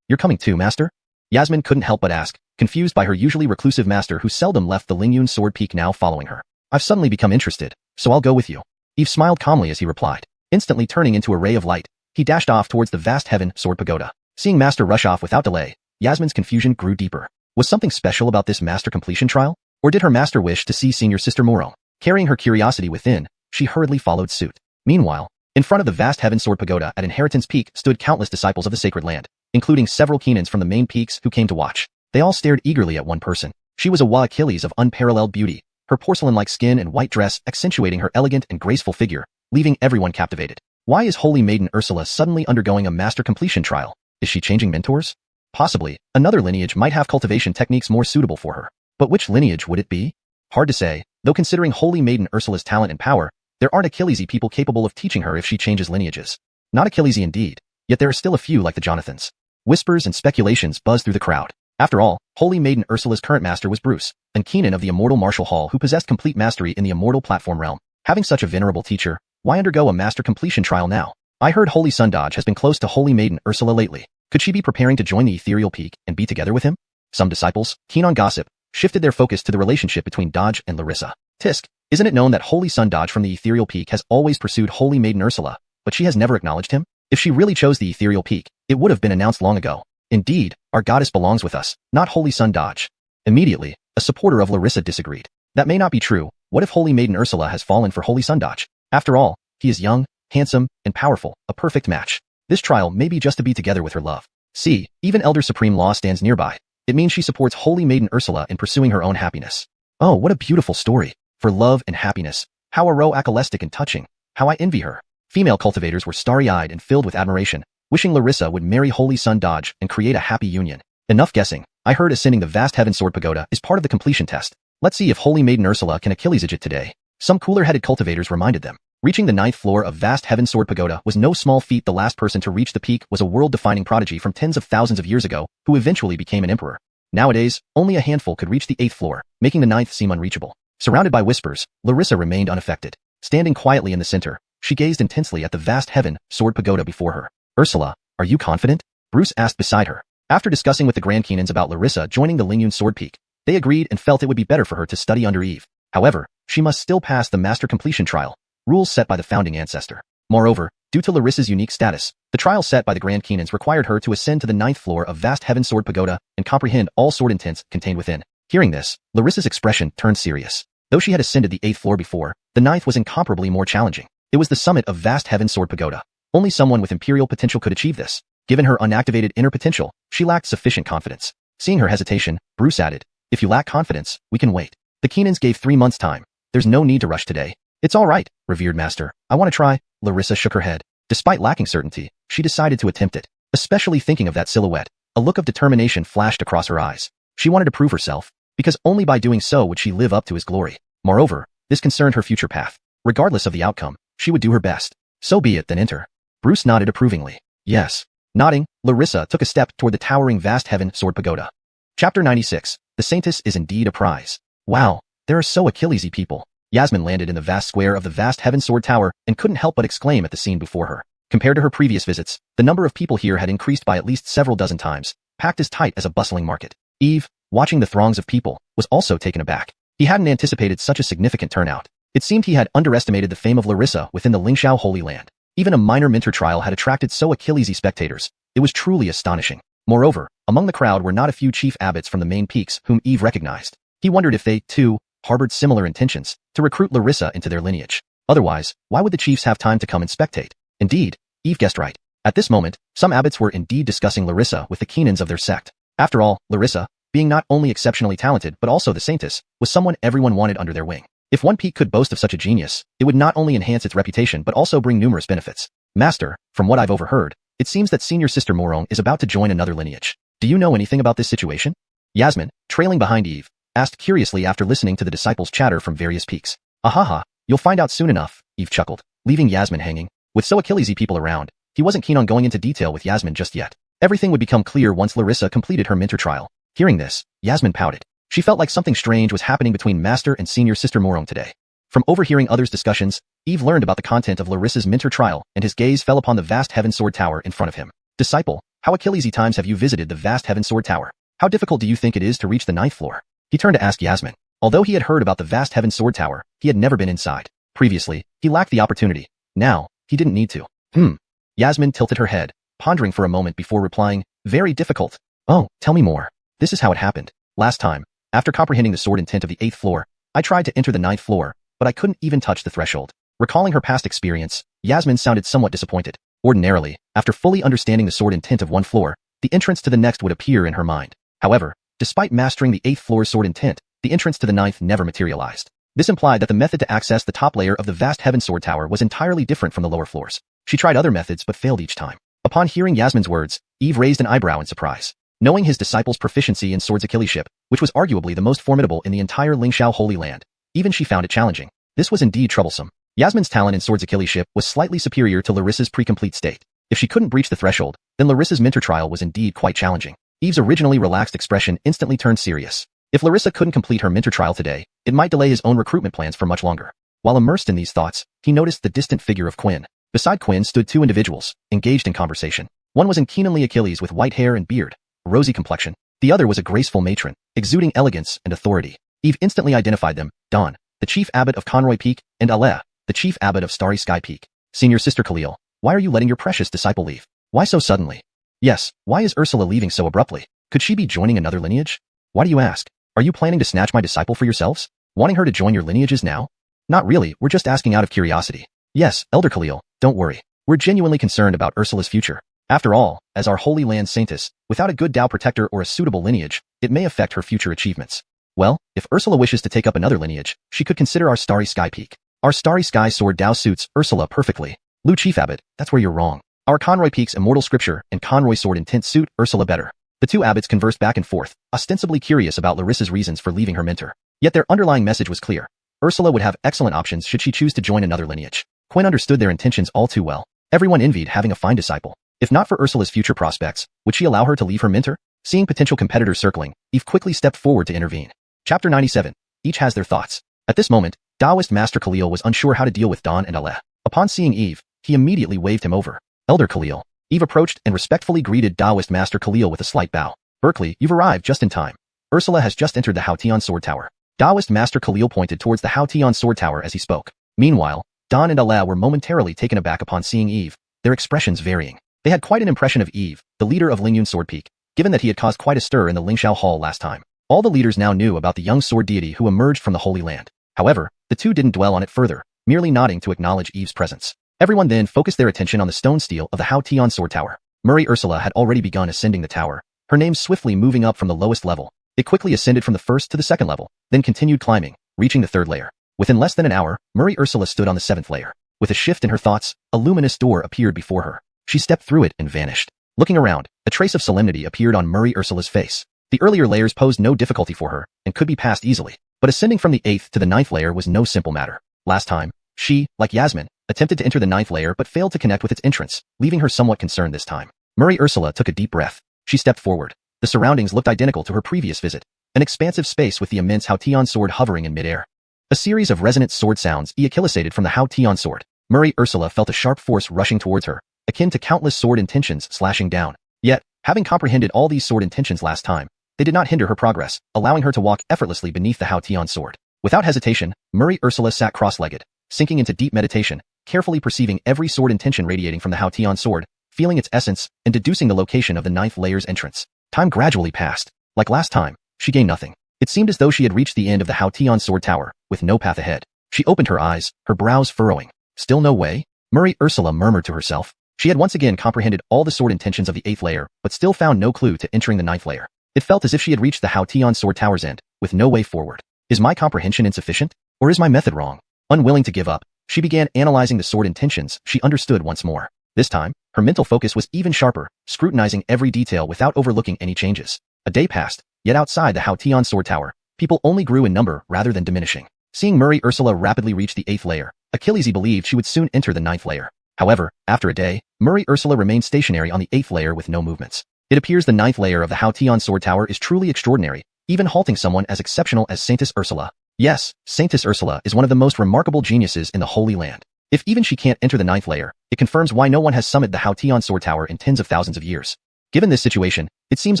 You're coming too, master? Yasmin couldn't help but ask, confused by her usually reclusive master who seldom left the Lingyun Sword Peak now following her. I've suddenly become interested, so I'll go with you. Eve smiled calmly as he replied. Instantly turning into a ray of light, he dashed off towards the vast heaven sword pagoda. Seeing Master rush off without delay, Yasmin's confusion grew deeper. Was something special about this Master Completion Trial? Or did her master wish to see Senior Sister Morong? Carrying her curiosity within, she hurriedly followed suit. Meanwhile, in front of the vast heaven sword pagoda at Inheritance Peak stood countless disciples of the Sacred Land, including several Keenans from the main peaks who came to watch. They all stared eagerly at one person. She was a Wa Achilles of unparalleled beauty, her porcelain-like skin and white dress accentuating her elegant and graceful figure, leaving everyone captivated. Why is Holy Maiden Ursula suddenly undergoing a Master Completion Trial? Is she changing mentors? Possibly, another lineage might have cultivation techniques more suitable for her. But which lineage would it be? Hard to say, though considering Holy Maiden Ursula's talent and power, there aren't Achillesy people capable of teaching her if she changes lineages. Not Achillesy indeed, yet there are still a few like the Jonathans. Whispers and speculations buzzed through the crowd. After all, Holy Maiden Ursula's current master was Bruce, an Keenan of the Immortal Martial Hall who possessed complete mastery in the Immortal platform realm. Having such a venerable teacher, why undergo a Master Completion Trial now? I heard Holy Sun Dodge has been close to Holy Maiden Ursula lately. Could she be preparing to join the Ethereal Peak and be together with him? Some disciples, keen on gossip, shifted their focus to the relationship between Dodge and Larissa. Tisk, isn't it known that Holy Sun Dodge from the Ethereal Peak has always pursued Holy Maiden Ursula, but she has never acknowledged him? If she really chose the Ethereal Peak, it would have been announced long ago. Indeed, our goddess belongs with us, not Holy Sun Dodge. Immediately, a supporter of Larissa disagreed. That may not be true. What if Holy Maiden Ursula has fallen for Holy Sun Dodge? After all, he is young, handsome, and powerful, a perfect match. This trial may be just to be together with her love. See, even Elder Supreme Law stands nearby. It means she supports Holy Maiden Ursula in pursuing her own happiness. Oh, what a beautiful story. For love and happiness. How aroacalastic and touching. How I envy her. Female cultivators were starry-eyed and filled with admiration, wishing Larissa would marry Holy Sun Dodge and create a happy union. Enough guessing. I heard ascending the vast heaven sword pagoda is part of the completion test. Let's see if Holy Maiden Ursula can Achilles it today. Some cooler-headed cultivators reminded them. Reaching the 9th floor of vast Heaven Sword Pagoda was no small feat. The last person to reach the peak was a world-defining prodigy from tens of thousands of years ago, who eventually became an emperor. Nowadays, only a handful could reach the 8th floor, making the 9th seem unreachable. Surrounded by whispers, Larissa remained unaffected. Standing quietly in the center, she gazed intensely at the vast Heaven Sword Pagoda before her. Ursula, are you confident? Bruce asked beside her. After discussing with the Grand Keenans about Larissa joining the Lingyun Sword Peak, they agreed and felt it would be better for her to study under Eve. However, she must still pass the Master Completion Trial, rules set by the founding ancestor. Moreover, due to Larissa's unique status, the trial set by the Grand Keenans required her to ascend to the 9th floor of vast Heaven Sword Pagoda and comprehend all sword intents contained within. Hearing this, Larissa's expression turned serious. Though she had ascended the 8th floor before, the 9th was incomparably more challenging. It was the summit of vast Heaven Sword Pagoda. Only someone with imperial potential could achieve this. Given her unactivated inner potential, she lacked sufficient confidence. Seeing her hesitation, Bruce added, if you lack confidence, we can wait. The Keenans gave 3 months' time. There's no need to rush today. It's all right, revered master. I want to try. Larissa shook her head. Despite lacking certainty, she decided to attempt it. Especially thinking of that silhouette, a look of determination flashed across her eyes. She wanted to prove herself, because only by doing so would she live up to his glory. Moreover, this concerned her future path. Regardless of the outcome, she would do her best. So be it, then enter. Bruce nodded approvingly. Yes. Nodding, Larissa took a step toward the towering vast Heaven Sword Pagoda. Chapter 96. The Saintess is indeed a prize. Wow, there are so Achillesy people. Yasmin landed in the vast square of the vast Heaven Sword Tower and couldn't help but exclaim at the scene before her. Compared to her previous visits, the number of people here had increased by at least several dozen times, packed as tight as a bustling market. Eve, watching the throngs of people, was also taken aback. He hadn't anticipated such a significant turnout. It seemed he had underestimated the fame of Larissa within the Lingxiao Holy Land. Even a minor mentor trial had attracted so Achillesy spectators. It was truly astonishing. Moreover, among the crowd were not a few chief abbots from the main peaks whom Eve recognized. He wondered if they, too, harbored similar intentions to recruit Larissa into their lineage. Otherwise, why would the chiefs have time to come and spectate? Indeed, Eve guessed right. At this moment, some abbots were indeed discussing Larissa with the Keenans of their sect. After all, Larissa, being not only exceptionally talented but also the Saintess, was someone everyone wanted under their wing. If one peak could boast of such a genius, it would not only enhance its reputation but also bring numerous benefits. Master, from what I've overheard, it seems that senior sister Morong is about to join another lineage. Do you know anything about this situation? Yasmin, trailing behind Eve, asked curiously after listening to the disciples' chatter from various peaks. Ahaha, you'll find out soon enough, Eve chuckled, leaving Yasmin hanging. With so Achillesy people around, he wasn't keen on going into detail with Yasmin just yet. Everything would become clear once Larissa completed her mentor trial. Hearing this, Yasmin pouted. She felt like something strange was happening between Master and senior sister Morong today. From overhearing others' discussions, Eve learned about the content of Larissa's mentor trial and his gaze fell upon the vast Heaven Sword Tower in front of him. Disciple, how Achillesy times have you visited the vast Heaven Sword Tower? How difficult do you think it is to reach the 9th floor? He turned to ask Yasmin. Although he had heard about the vast Heaven Sword Tower, he had never been inside. Previously, he lacked the opportunity. Now, he didn't need to. Yasmin tilted her head, pondering for a moment before replying, very difficult. Oh, tell me more. This is how it happened. Last time, after comprehending the sword intent of the 8th floor, I tried to enter the 9th floor, but I couldn't even touch the threshold. Recalling her past experience, Yasmin sounded somewhat disappointed. Ordinarily, after fully understanding the sword intent of one floor, the entrance to the next would appear in her mind. However, despite mastering the 8th floor's sword intent, the entrance to the 9th never materialized. This implied that the method to access the top layer of the vast Heaven Sword Tower was entirely different from the lower floors. She tried other methods but failed each time. Upon hearing Yasmin's words, Eve raised an eyebrow in surprise. Knowing his disciple's proficiency in swords Achilleship, which was arguably the most formidable in the entire Lingxiao Holy Land, even she found it challenging. This was indeed troublesome. Yasmin's talent in swords Achilleship was slightly superior to Larissa's pre-complete state. If she couldn't breach the threshold, then Larissa's mentor trial was indeed quite challenging. Eve's originally relaxed expression instantly turned serious. If Larissa couldn't complete her mentor trial today, it might delay his own recruitment plans for much longer. While immersed in these thoughts, he noticed the distant figure of Quinn. Beside Quinn stood two individuals, engaged in conversation. One was Keenanly Achilles with white hair and beard, a rosy complexion. The other was a graceful matron, exuding elegance and authority. Eve instantly identified them, Dawn, the chief abbot of Conroy Peak, and Aleh, the chief abbot of Starry Sky Peak. Senior Sister Khalil, why are you letting your precious disciple leave? Why so suddenly? Yes, why is Ursula leaving so abruptly? Could she be joining another lineage? Why do you ask? Are you planning to snatch my disciple for yourselves? Wanting her to join your lineages now? Not really, we're just asking out of curiosity. Yes, Elder Khalil, don't worry. We're genuinely concerned about Ursula's future. After all, as our Holy Land Saintess, without a good Dao protector or a suitable lineage, it may affect her future achievements. Well, if Ursula wishes to take up another lineage, she could consider our Starry Sky Peak. Our Starry Sky Sword Dao suits Ursula perfectly. Lu Chief Abbot, that's where you're wrong. Our Conroy Peak's Immortal Scripture and Conroy Sword Intent suit Ursula better. The two abbots conversed back and forth, ostensibly curious about Larissa's reasons for leaving her mentor. Yet their underlying message was clear. Ursula would have excellent options should she choose to join another lineage. Quinn understood their intentions all too well. Everyone envied having a fine disciple. If not for Ursula's future prospects, would she allow her to leave her mentor? Seeing potential competitors circling, Eve quickly stepped forward to intervene. Chapter 97. Each has their thoughts. At this moment, Taoist Master Khalil was unsure how to deal with Don and Ale. Upon seeing Eve, he immediately waved him over. Elder Khalil. Eve approached and respectfully greeted Taoist Master Khalil with a slight bow. Berkeley, you've arrived just in time. Ursula has just entered the Haotian Sword Tower. Taoist Master Khalil pointed towards the Haotian Sword Tower as he spoke. Meanwhile, Don and Ale were momentarily taken aback upon seeing Eve, their expressions varying. They had quite an impression of Eve, the leader of Lingyun Sword Peak, given that he had caused quite a stir in the Lingxiao Hall last time. All the leaders now knew about the young sword deity who emerged from the Holy Land. However, the two didn't dwell on it further, merely nodding to acknowledge Eve's presence. Everyone then focused their attention on the stone stele of the Haotian Sword Tower. Murray Ursula had already begun ascending the tower, her name swiftly moving up from the lowest level. It quickly ascended from the first to the second level, then continued climbing, reaching the third layer. Within less than an hour, Murray Ursula stood on the seventh layer. With a shift in her thoughts, a luminous door appeared before her. She stepped through it and vanished. Looking around, a trace of solemnity appeared on Murray Ursula's face. The earlier layers posed no difficulty for her, and could be passed easily. But ascending from the 8th to the 9th layer was no simple matter. Last time, she, like Yasmin, attempted to enter the 9th layer but failed to connect with its entrance, leaving her somewhat concerned this time. Murray Ursula took a deep breath. She stepped forward. The surroundings looked identical to her previous visit. An expansive space with the immense Haotian sword hovering in midair. A series of resonant sword sounds ejaculated from the Haotian sword. Murray Ursula felt a sharp force rushing towards her, akin to countless sword intentions slashing down. Yet, having comprehended all these sword intentions last time, they did not hinder her progress, allowing her to walk effortlessly beneath the Haotian sword. Without hesitation, Murray Ursula sat cross-legged, sinking into deep meditation, carefully perceiving every sword intention radiating from the Haotian sword, feeling its essence, and deducing the location of the 9th layer's entrance. Time gradually passed. Like last time, she gained nothing. It seemed as though she had reached the end of the Haotian sword tower, with no path ahead. She opened her eyes, her brows furrowing. Still no way? Murray Ursula murmured to herself. She had once again comprehended all the sword intentions of the 8th layer, but still found no clue to entering the 9th layer. It felt as if she had reached the Haotian sword tower's end, with no way forward. Is my comprehension insufficient? Or is my method wrong? Unwilling to give up, she began analyzing the sword intentions she understood once more. This time, her mental focus was even sharper, scrutinizing every detail without overlooking any changes. A day passed, yet outside the Haotian sword tower, people only grew in number rather than diminishing. Seeing Murray Ursula rapidly reach the 8th layer, Achilles believed she would soon enter the 9th layer. However, after a day, Murray Ursula remained stationary on the 8th layer with no movements. It appears the 9th layer of the Haotian sword tower is truly extraordinary, even halting someone as exceptional as Saintess Ursula. Yes, Saintess Ursula is one of the most remarkable geniuses in the Holy Land. If even she can't enter the 9th layer, it confirms why no one has summoned the Haotian sword tower in tens of thousands of years. Given this situation, it seems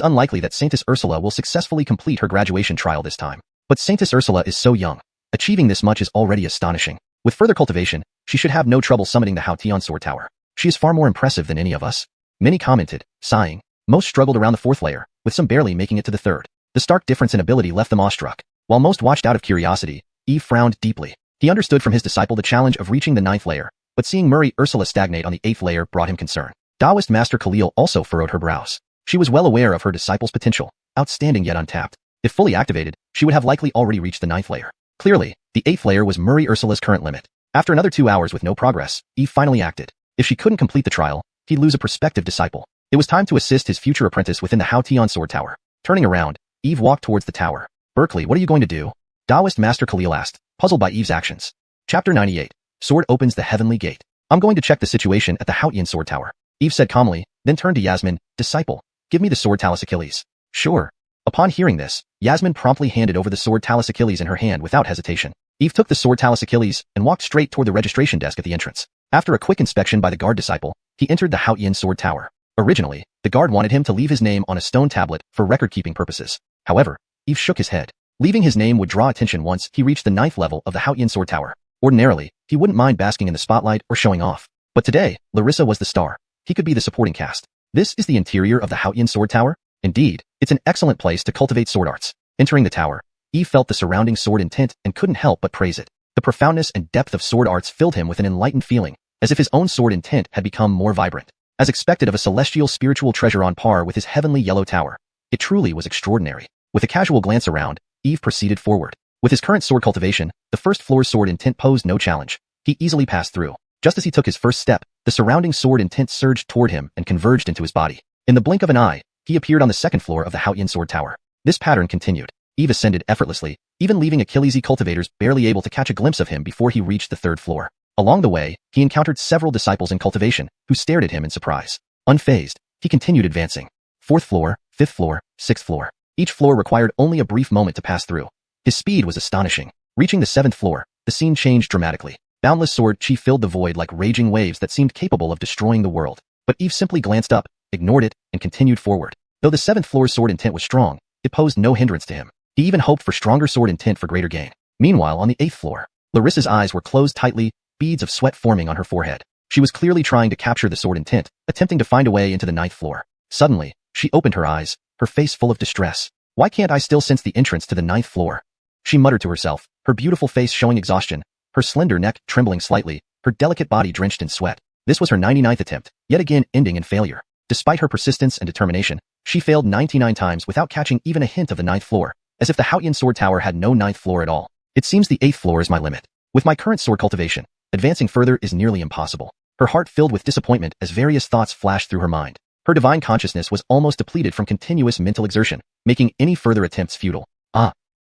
unlikely that Saintess Ursula will successfully complete her graduation trial this time. But Saintess Ursula is so young. Achieving this much is already astonishing. With further cultivation, she should have no trouble summoning the Haotian sword tower. She is far more impressive than any of us. Many commented, sighing. Most struggled around the 4th layer, with some barely making it to the 3rd. The stark difference in ability left them awestruck. While most watched out of curiosity, Eve frowned deeply. He understood from his disciple the challenge of reaching the 9th layer, but seeing Murray Ursula stagnate on the 8th layer brought him concern. Taoist Master Khalil also furrowed her brows. She was well aware of her disciple's potential, outstanding yet untapped. If fully activated, she would have likely already reached the 9th layer. Clearly, the 8th layer was Murray Ursula's current limit. After another 2 hours with no progress, Eve finally acted. If she couldn't complete the trial, he'd lose a prospective disciple. It was time to assist his future apprentice within the Haotian sword tower. Turning around, Eve walked towards the tower. Berkeley, what are you going to do? Taoist Master Khalil asked, puzzled by Eve's actions. Chapter 98. Sword opens the heavenly gate. I'm going to check the situation at the Haotian sword tower. Eve said calmly, then turned to Yasmin, disciple, give me the sword Talus Achilles. Sure. Upon hearing this, Yasmin promptly handed over the sword Talus Achilles in her hand without hesitation. Eve took the sword Talus Achilles and walked straight toward the registration desk at the entrance. After a quick inspection by the guard disciple, he entered the Haotian sword tower. Originally, the guard wanted him to leave his name on a stone tablet for record-keeping purposes. However, Eve shook his head. Leaving his name would draw attention once he reached the 9th level of the Haotian sword tower. Ordinarily, he wouldn't mind basking in the spotlight or showing off. But today, Larissa was the star. He could be the supporting cast. This is the interior of the Haotian sword tower? Indeed, it's an excellent place to cultivate sword arts. Entering the tower, Eve felt the surrounding sword intent and couldn't help but praise it. The profoundness and depth of sword arts filled him with an enlightened feeling, as if his own sword intent had become more vibrant. As expected of a celestial spiritual treasure on par with his heavenly yellow tower, it truly was extraordinary. With a casual glance around, Eve proceeded forward. With his current sword cultivation, the first floor's sword intent posed no challenge. He easily passed through. Just as he took his first step, the surrounding sword intent surged toward him and converged into his body. In the blink of an eye, he appeared on the 2nd floor of the Haotian sword tower. This pattern continued. Eve ascended effortlessly, even leaving Achilles' cultivators barely able to catch a glimpse of him before he reached the 3rd floor. Along the way, he encountered several disciples in cultivation, who stared at him in surprise. Unfazed, he continued advancing. 4th floor, 5th floor, 6th floor. Each floor required only a brief moment to pass through. His speed was astonishing. Reaching the 7th floor, the scene changed dramatically. Boundless sword chi filled the void like raging waves that seemed capable of destroying the world. But Eve simply glanced up, ignored it, and continued forward. Though the 7th floor's sword intent was strong, it posed no hindrance to him. He even hoped for stronger sword intent for greater gain. Meanwhile, on the 8th floor, Larissa's eyes were closed tightly, beads of sweat forming on her forehead. She was clearly trying to capture the sword intent, attempting to find a way into the 9th floor. Suddenly, she opened her eyes, her face full of distress. Why can't I still sense the entrance to the 9th floor? She muttered to herself, her beautiful face showing exhaustion, her slender neck trembling slightly, her delicate body drenched in sweat. This was her 99th attempt, yet again ending in failure. Despite her persistence and determination, she failed 99 times without catching even a hint of the 9th floor, as if the Haotian sword tower had no 9th floor at all. It seems the 8th floor is my limit. With my current sword cultivation, advancing further is nearly impossible. Her heart filled with disappointment as various thoughts flashed through her mind. Her divine consciousness was almost depleted from continuous mental exertion, making any further attempts futile.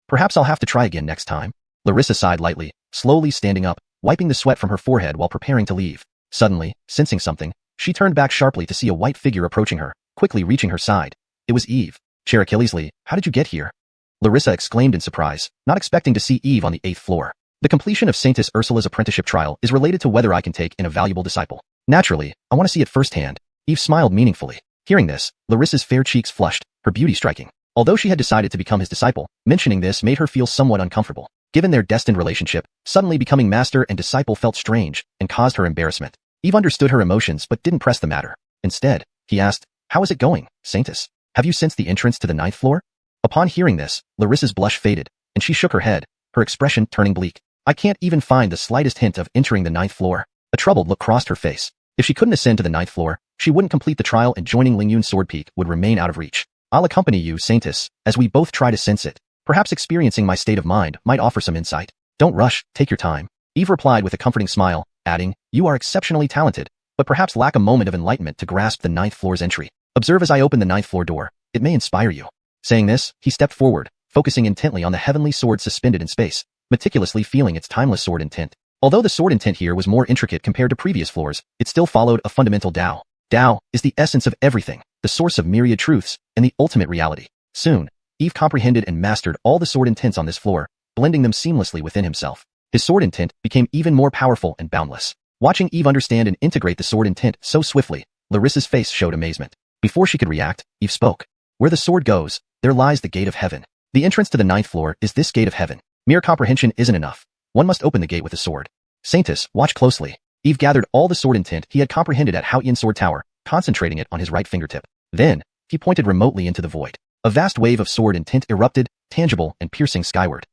Perhaps I'll have to try again next time. Larissa sighed lightly, slowly standing up, wiping the sweat from her forehead while preparing to leave. Suddenly, sensing something, she turned back sharply to see a white figure approaching her, quickly reaching her side. It was Eve. Chair Achillesly, how did you get here? Larissa exclaimed in surprise, not expecting to see Eve on the 8th floor. The completion of Saintess Ursula's apprenticeship trial is related to whether I can take in a valuable disciple. Naturally, I want to see it firsthand. Eve smiled meaningfully. Hearing this, Larissa's fair cheeks flushed, her beauty striking. Although she had decided to become his disciple, mentioning this made her feel somewhat uncomfortable. Given their destined relationship, suddenly becoming master and disciple felt strange and caused her embarrassment. Eve understood her emotions but didn't press the matter. Instead, he asked, how is it going, Saintess? Have you sensed the entrance to the 9th floor? Upon hearing this, Larissa's blush faded, and she shook her head, her expression turning bleak. I can't even find the slightest hint of entering the 9th floor. A troubled look crossed her face. If she couldn't ascend to the 9th floor, she wouldn't complete the trial and joining Lingyun's sword peak would remain out of reach. I'll accompany you, Saintess, as we both try to sense it. Perhaps experiencing my state of mind might offer some insight. Don't rush, take your time. Eve replied with a comforting smile, adding, you are exceptionally talented, but perhaps lack a moment of enlightenment to grasp the 9th floor's entry. Observe as I open the 9th floor door. It may inspire you. Saying this, he stepped forward, focusing intently on the heavenly sword suspended in space, meticulously feeling its timeless sword intent. Although the sword intent here was more intricate compared to previous floors, it still followed a fundamental Tao. Tao is the essence of everything, the source of myriad truths, and the ultimate reality. Soon, Eve comprehended and mastered all the sword intents on this floor, blending them seamlessly within himself. His sword intent became even more powerful and boundless. Watching Eve understand and integrate the sword intent so swiftly, Larissa's face showed amazement. Before she could react, Eve spoke. Where the sword goes, there lies the gate of heaven. The entrance to the 9th floor is this gate of heaven. Mere comprehension isn't enough. One must open the gate with a sword. Saintess, watch closely. Eve gathered all the sword intent he had comprehended at Haotian Sword Tower, concentrating it on his right fingertip. Then, he pointed remotely into the void. A vast wave of sword intent erupted, tangible and piercing skyward.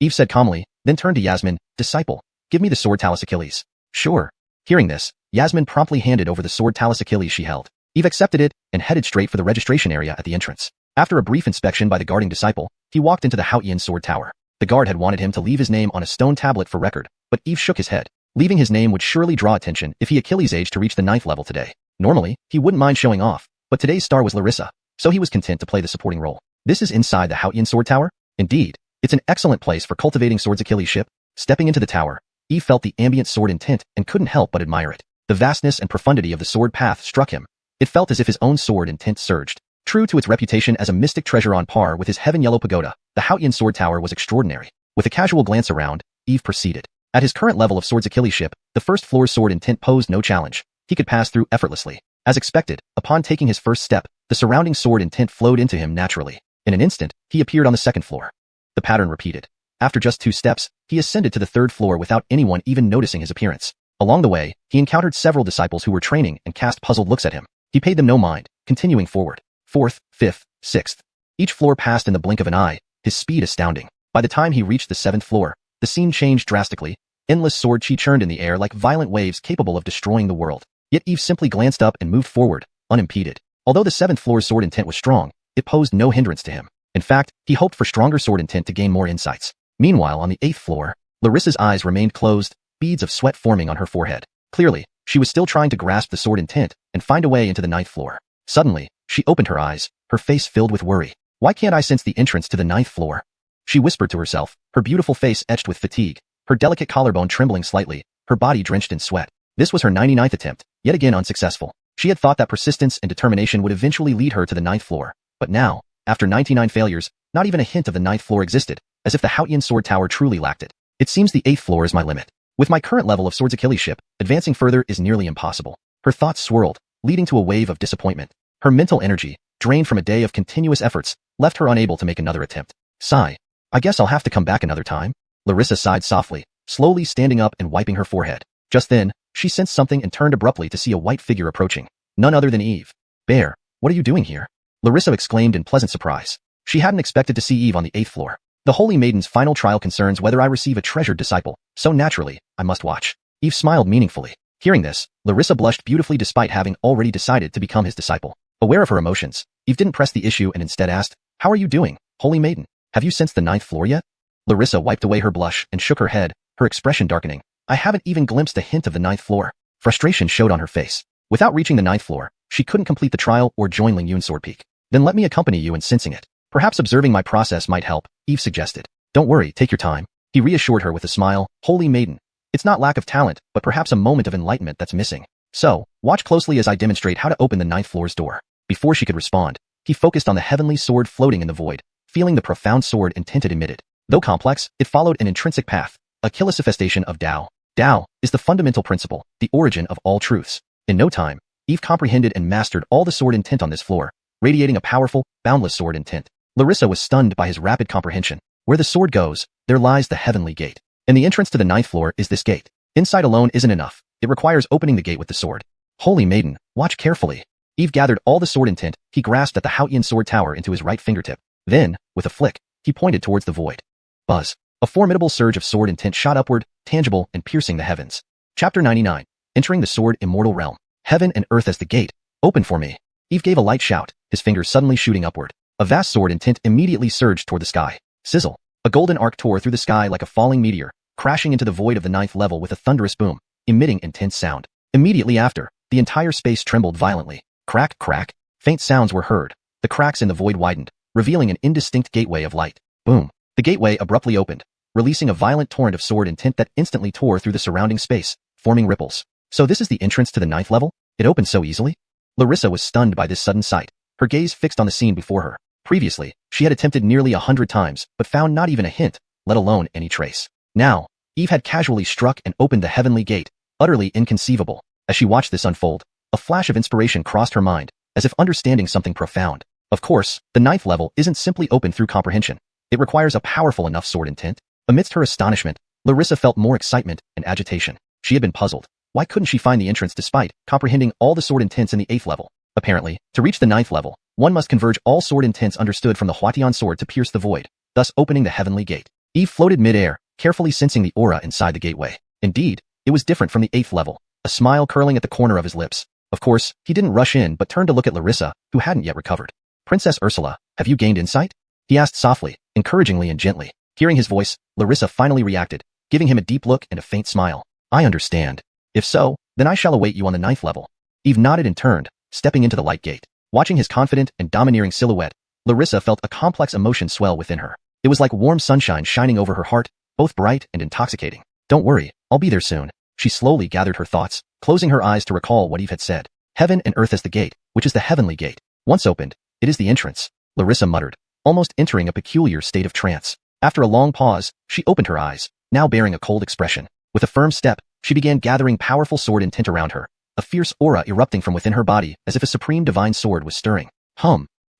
Eve said calmly, then turned to Yasmin, disciple, give me the sword Talus Achilles. Sure. Hearing this, Yasmin promptly handed over the sword Talus Achilles she held. Eve accepted it and headed straight for the registration area at the entrance. After a brief inspection by the guarding disciple, he walked into the Haotian Sword Tower. The guard had wanted him to leave his name on a stone tablet for record, but Eve shook his head. Leaving his name would surely draw attention if he Achilles aged to reach the 9th level today. Normally, he wouldn't mind showing off, but today's star was Larissa, so he was content to play the supporting role. This is inside the Haotian Sword Tower? Indeed, it's an excellent place for cultivating swords Achilles ship. Stepping into the tower, Eve felt the ambient sword intent and couldn't help but admire it. The vastness and profundity of the sword path struck him. It felt as if his own sword intent surged. True to its reputation as a mystic treasure on par with his heaven-yellow pagoda, the Haotian Sword Tower was extraordinary. With a casual glance around, Eve proceeded. At his current level of swords Achilles ship, the first floor's sword intent posed no challenge. He could pass through effortlessly. As expected, upon taking his first step, the surrounding sword intent flowed into him naturally. In an instant, he appeared on the 2nd floor. The pattern repeated. After just 2 steps, he ascended to the 3rd floor without anyone even noticing his appearance. Along the way, he encountered several disciples who were training and cast puzzled looks at him. He paid them no mind, continuing forward. 4th, 5th, 6th. Each floor passed in the blink of an eye, his speed astounding. By the time he reached the 7th floor, the scene changed drastically. Endless sword chi churned in the air like violent waves capable of destroying the world. Yet Eve simply glanced up and moved forward, unimpeded. Although the 7th floor's sword intent was strong, it posed no hindrance to him. In fact, he hoped for stronger sword intent to gain more insights. Meanwhile, on the 8th floor, Larissa's eyes remained closed, beads of sweat forming on her forehead. Clearly, she was still trying to grasp the sword intent and find a way into the 9th floor. Suddenly, she opened her eyes, her face filled with worry. Why can't I sense the entrance to the 9th floor? She whispered to herself, her beautiful face etched with fatigue, her delicate collarbone trembling slightly, her body drenched in sweat. This was her 99th attempt, yet again unsuccessful. She had thought that persistence and determination would eventually lead her to the 9th floor. But now, after 99 failures, not even a hint of the 9th floor existed, as if the Haotian sword tower truly lacked it. It seems the 8th floor is my limit. With my current level of Swords Achilles-ship, advancing further is nearly impossible. Her thoughts swirled, leading to a wave of disappointment. Her mental energy, drained from a day of continuous efforts, left her unable to make another attempt. Sigh. I guess I'll have to come back another time. Larissa sighed softly, slowly standing up and wiping her forehead. Just then, she sensed something and turned abruptly to see a white figure approaching. None other than Eve. Bear, what are you doing here? Larissa exclaimed in pleasant surprise. She hadn't expected to see Eve on the 8th floor. The Holy Maiden's final trial concerns whether I receive a treasured disciple, so naturally, I must watch. Eve smiled meaningfully. Hearing this, Larissa blushed beautifully despite having already decided to become his disciple. Aware of her emotions, Eve didn't press the issue and instead asked, How are you doing, Holy Maiden? Have you sensed the 9th floor yet? Larissa wiped away her blush and shook her head, her expression darkening. I haven't even glimpsed a hint of the 9th floor. Frustration showed on her face. Without reaching the 9th floor, she couldn't complete the trial or join Lingyun's sword peak. Then let me accompany you in sensing it. Perhaps observing my process might help, Eve suggested. Don't worry, take your time. He reassured her with a smile. Holy Maiden. It's not lack of talent, but perhaps a moment of enlightenment that's missing. So, watch closely as I demonstrate how to open the 9th floor's door. Before she could respond, he focused on the heavenly sword floating in the void, feeling the profound sword intent it emitted. Though complex, it followed an intrinsic path, a kilesifestation of Tao. Tao is the fundamental principle, the origin of all truths. In no time, Eve comprehended and mastered all the sword intent on this floor, radiating a powerful, boundless sword intent. Larissa was stunned by his rapid comprehension. Where the sword goes, there lies the heavenly gate. And the entrance to the 9th floor is this gate. Inside alone isn't enough. It requires opening the gate with the sword. Holy Maiden, watch carefully. Eve gathered all the sword intent he grasped at the Haotian sword tower into his right fingertip. Then, with a flick, he pointed towards the void. Buzz. A formidable surge of sword intent shot upward, tangible and piercing the heavens. Chapter 99. Entering the sword immortal realm. Heaven and earth as the gate. Open for me. Eve gave a light shout, his fingers suddenly shooting upward. A vast sword intent immediately surged toward the sky. Sizzle. A golden arc tore through the sky like a falling meteor, crashing into the void of the 9th level with a thunderous boom, emitting intense sound. Immediately after, the entire space trembled violently. Crack, crack. Faint sounds were heard. The cracks in the void widened, revealing an indistinct gateway of light. Boom. The gateway abruptly opened, releasing a violent torrent of sword intent that instantly tore through the surrounding space, forming ripples. So this is the entrance to the 9th level? It opened so easily? Larissa was stunned by this sudden sight, her gaze fixed on the scene before her. Previously, she had attempted nearly 100 times, but found not even a hint, let alone any trace. Now, Eve had casually struck and opened the heavenly gate, utterly inconceivable. As she watched this unfold, a flash of inspiration crossed her mind, as if understanding something profound. Of course, the 9th level isn't simply opened through comprehension. It requires a powerful enough sword intent. Amidst her astonishment, Larissa felt more excitement and agitation. She had been puzzled. Why couldn't she find the entrance despite comprehending all the sword intents in the 8th level? Apparently, to reach the 9th level, one must converge all sword intents understood from the Huatian sword to pierce the void, thus opening the heavenly gate. Eve floated mid-air, carefully sensing the aura inside the gateway. Indeed, it was different from the 8th level, a smile curling at the corner of his lips. Of course, he didn't rush in but turned to look at Larissa, who hadn't yet recovered. Princess Ursula, have you gained insight? He asked softly, encouragingly and gently. Hearing his voice, Larissa finally reacted, giving him a deep look and a faint smile. I understand. If so, then I shall await you on the 9th level. Eve nodded and turned, stepping into the light gate. Watching his confident and domineering silhouette, Larissa felt a complex emotion swell within her. It was like warm sunshine shining over her heart, both bright and intoxicating. Don't worry, I'll be there soon. She slowly gathered her thoughts, closing her eyes to recall what Eve had said. Heaven and earth as the gate, which is the heavenly gate. Once opened, it is the entrance, Larissa muttered, almost entering a peculiar state of trance. After a long pause, she opened her eyes, now bearing a cold expression. With a firm step, she began gathering powerful sword intent around her, a fierce aura erupting from within her body as if a supreme divine sword was stirring.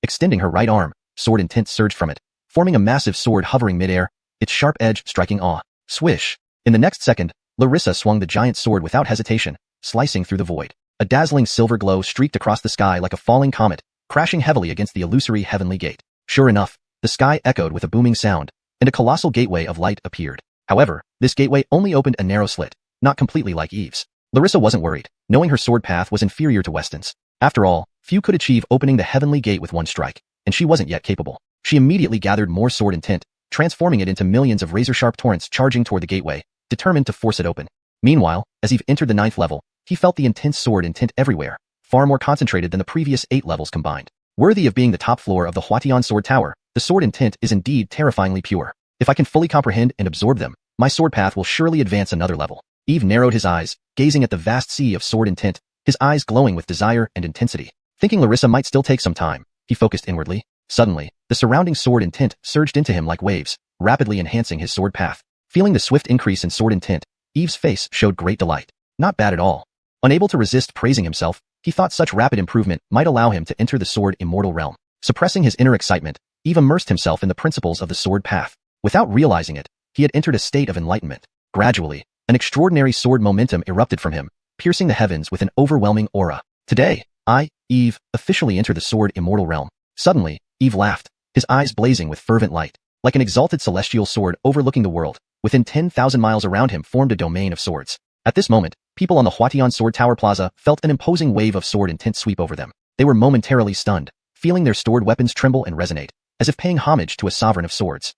Extending her right arm, sword intent surged from it, forming a massive sword hovering midair, its sharp edge striking awe. Swish! In the next second, Larissa swung the giant sword without hesitation, slicing through the void. A dazzling silver glow streaked across the sky like a falling comet, crashing heavily against the illusory heavenly gate. Sure enough, the sky echoed with a booming sound, and a colossal gateway of light appeared. However, this gateway only opened a narrow slit, not completely like Eve's. Larissa wasn't worried, knowing her sword path was inferior to Weston's. After all, few could achieve opening the heavenly gate with one strike, and she wasn't yet capable. She immediately gathered more sword intent, transforming it into millions of razor-sharp torrents charging toward the gateway, determined to force it open. Meanwhile, as Eve entered the 9th level, he felt the intense sword intent everywhere, far more concentrated than the previous 8 levels combined. Worthy of being the top floor of the Huatian sword tower, the sword intent is indeed terrifyingly pure. If I can fully comprehend and absorb them, my sword path will surely advance another level. Eve narrowed his eyes, gazing at the vast sea of sword intent, his eyes glowing with desire and intensity. Thinking Larissa might still take some time, he focused inwardly. Suddenly, the surrounding sword intent surged into him like waves, rapidly enhancing his sword path. Feeling the swift increase in sword intent, Eve's face showed great delight. Not bad at all. Unable to resist praising himself, he thought such rapid improvement might allow him to enter the sword immortal realm. Suppressing his inner excitement, Eve immersed himself in the principles of the sword path. Without realizing it, he had entered a state of enlightenment. Gradually, an extraordinary sword momentum erupted from him, piercing the heavens with an overwhelming aura. Today, I, Eve, officially enter the sword immortal realm. Suddenly, Eve laughed, his eyes blazing with fervent light. Like an exalted celestial sword overlooking the world, within 10,000 miles around him formed a domain of swords. At this moment, people on the Huatian Sword Tower Plaza felt an imposing wave of sword intent sweep over them. They were momentarily stunned, feeling their stored weapons tremble and resonate, as if paying homage to a sovereign of swords.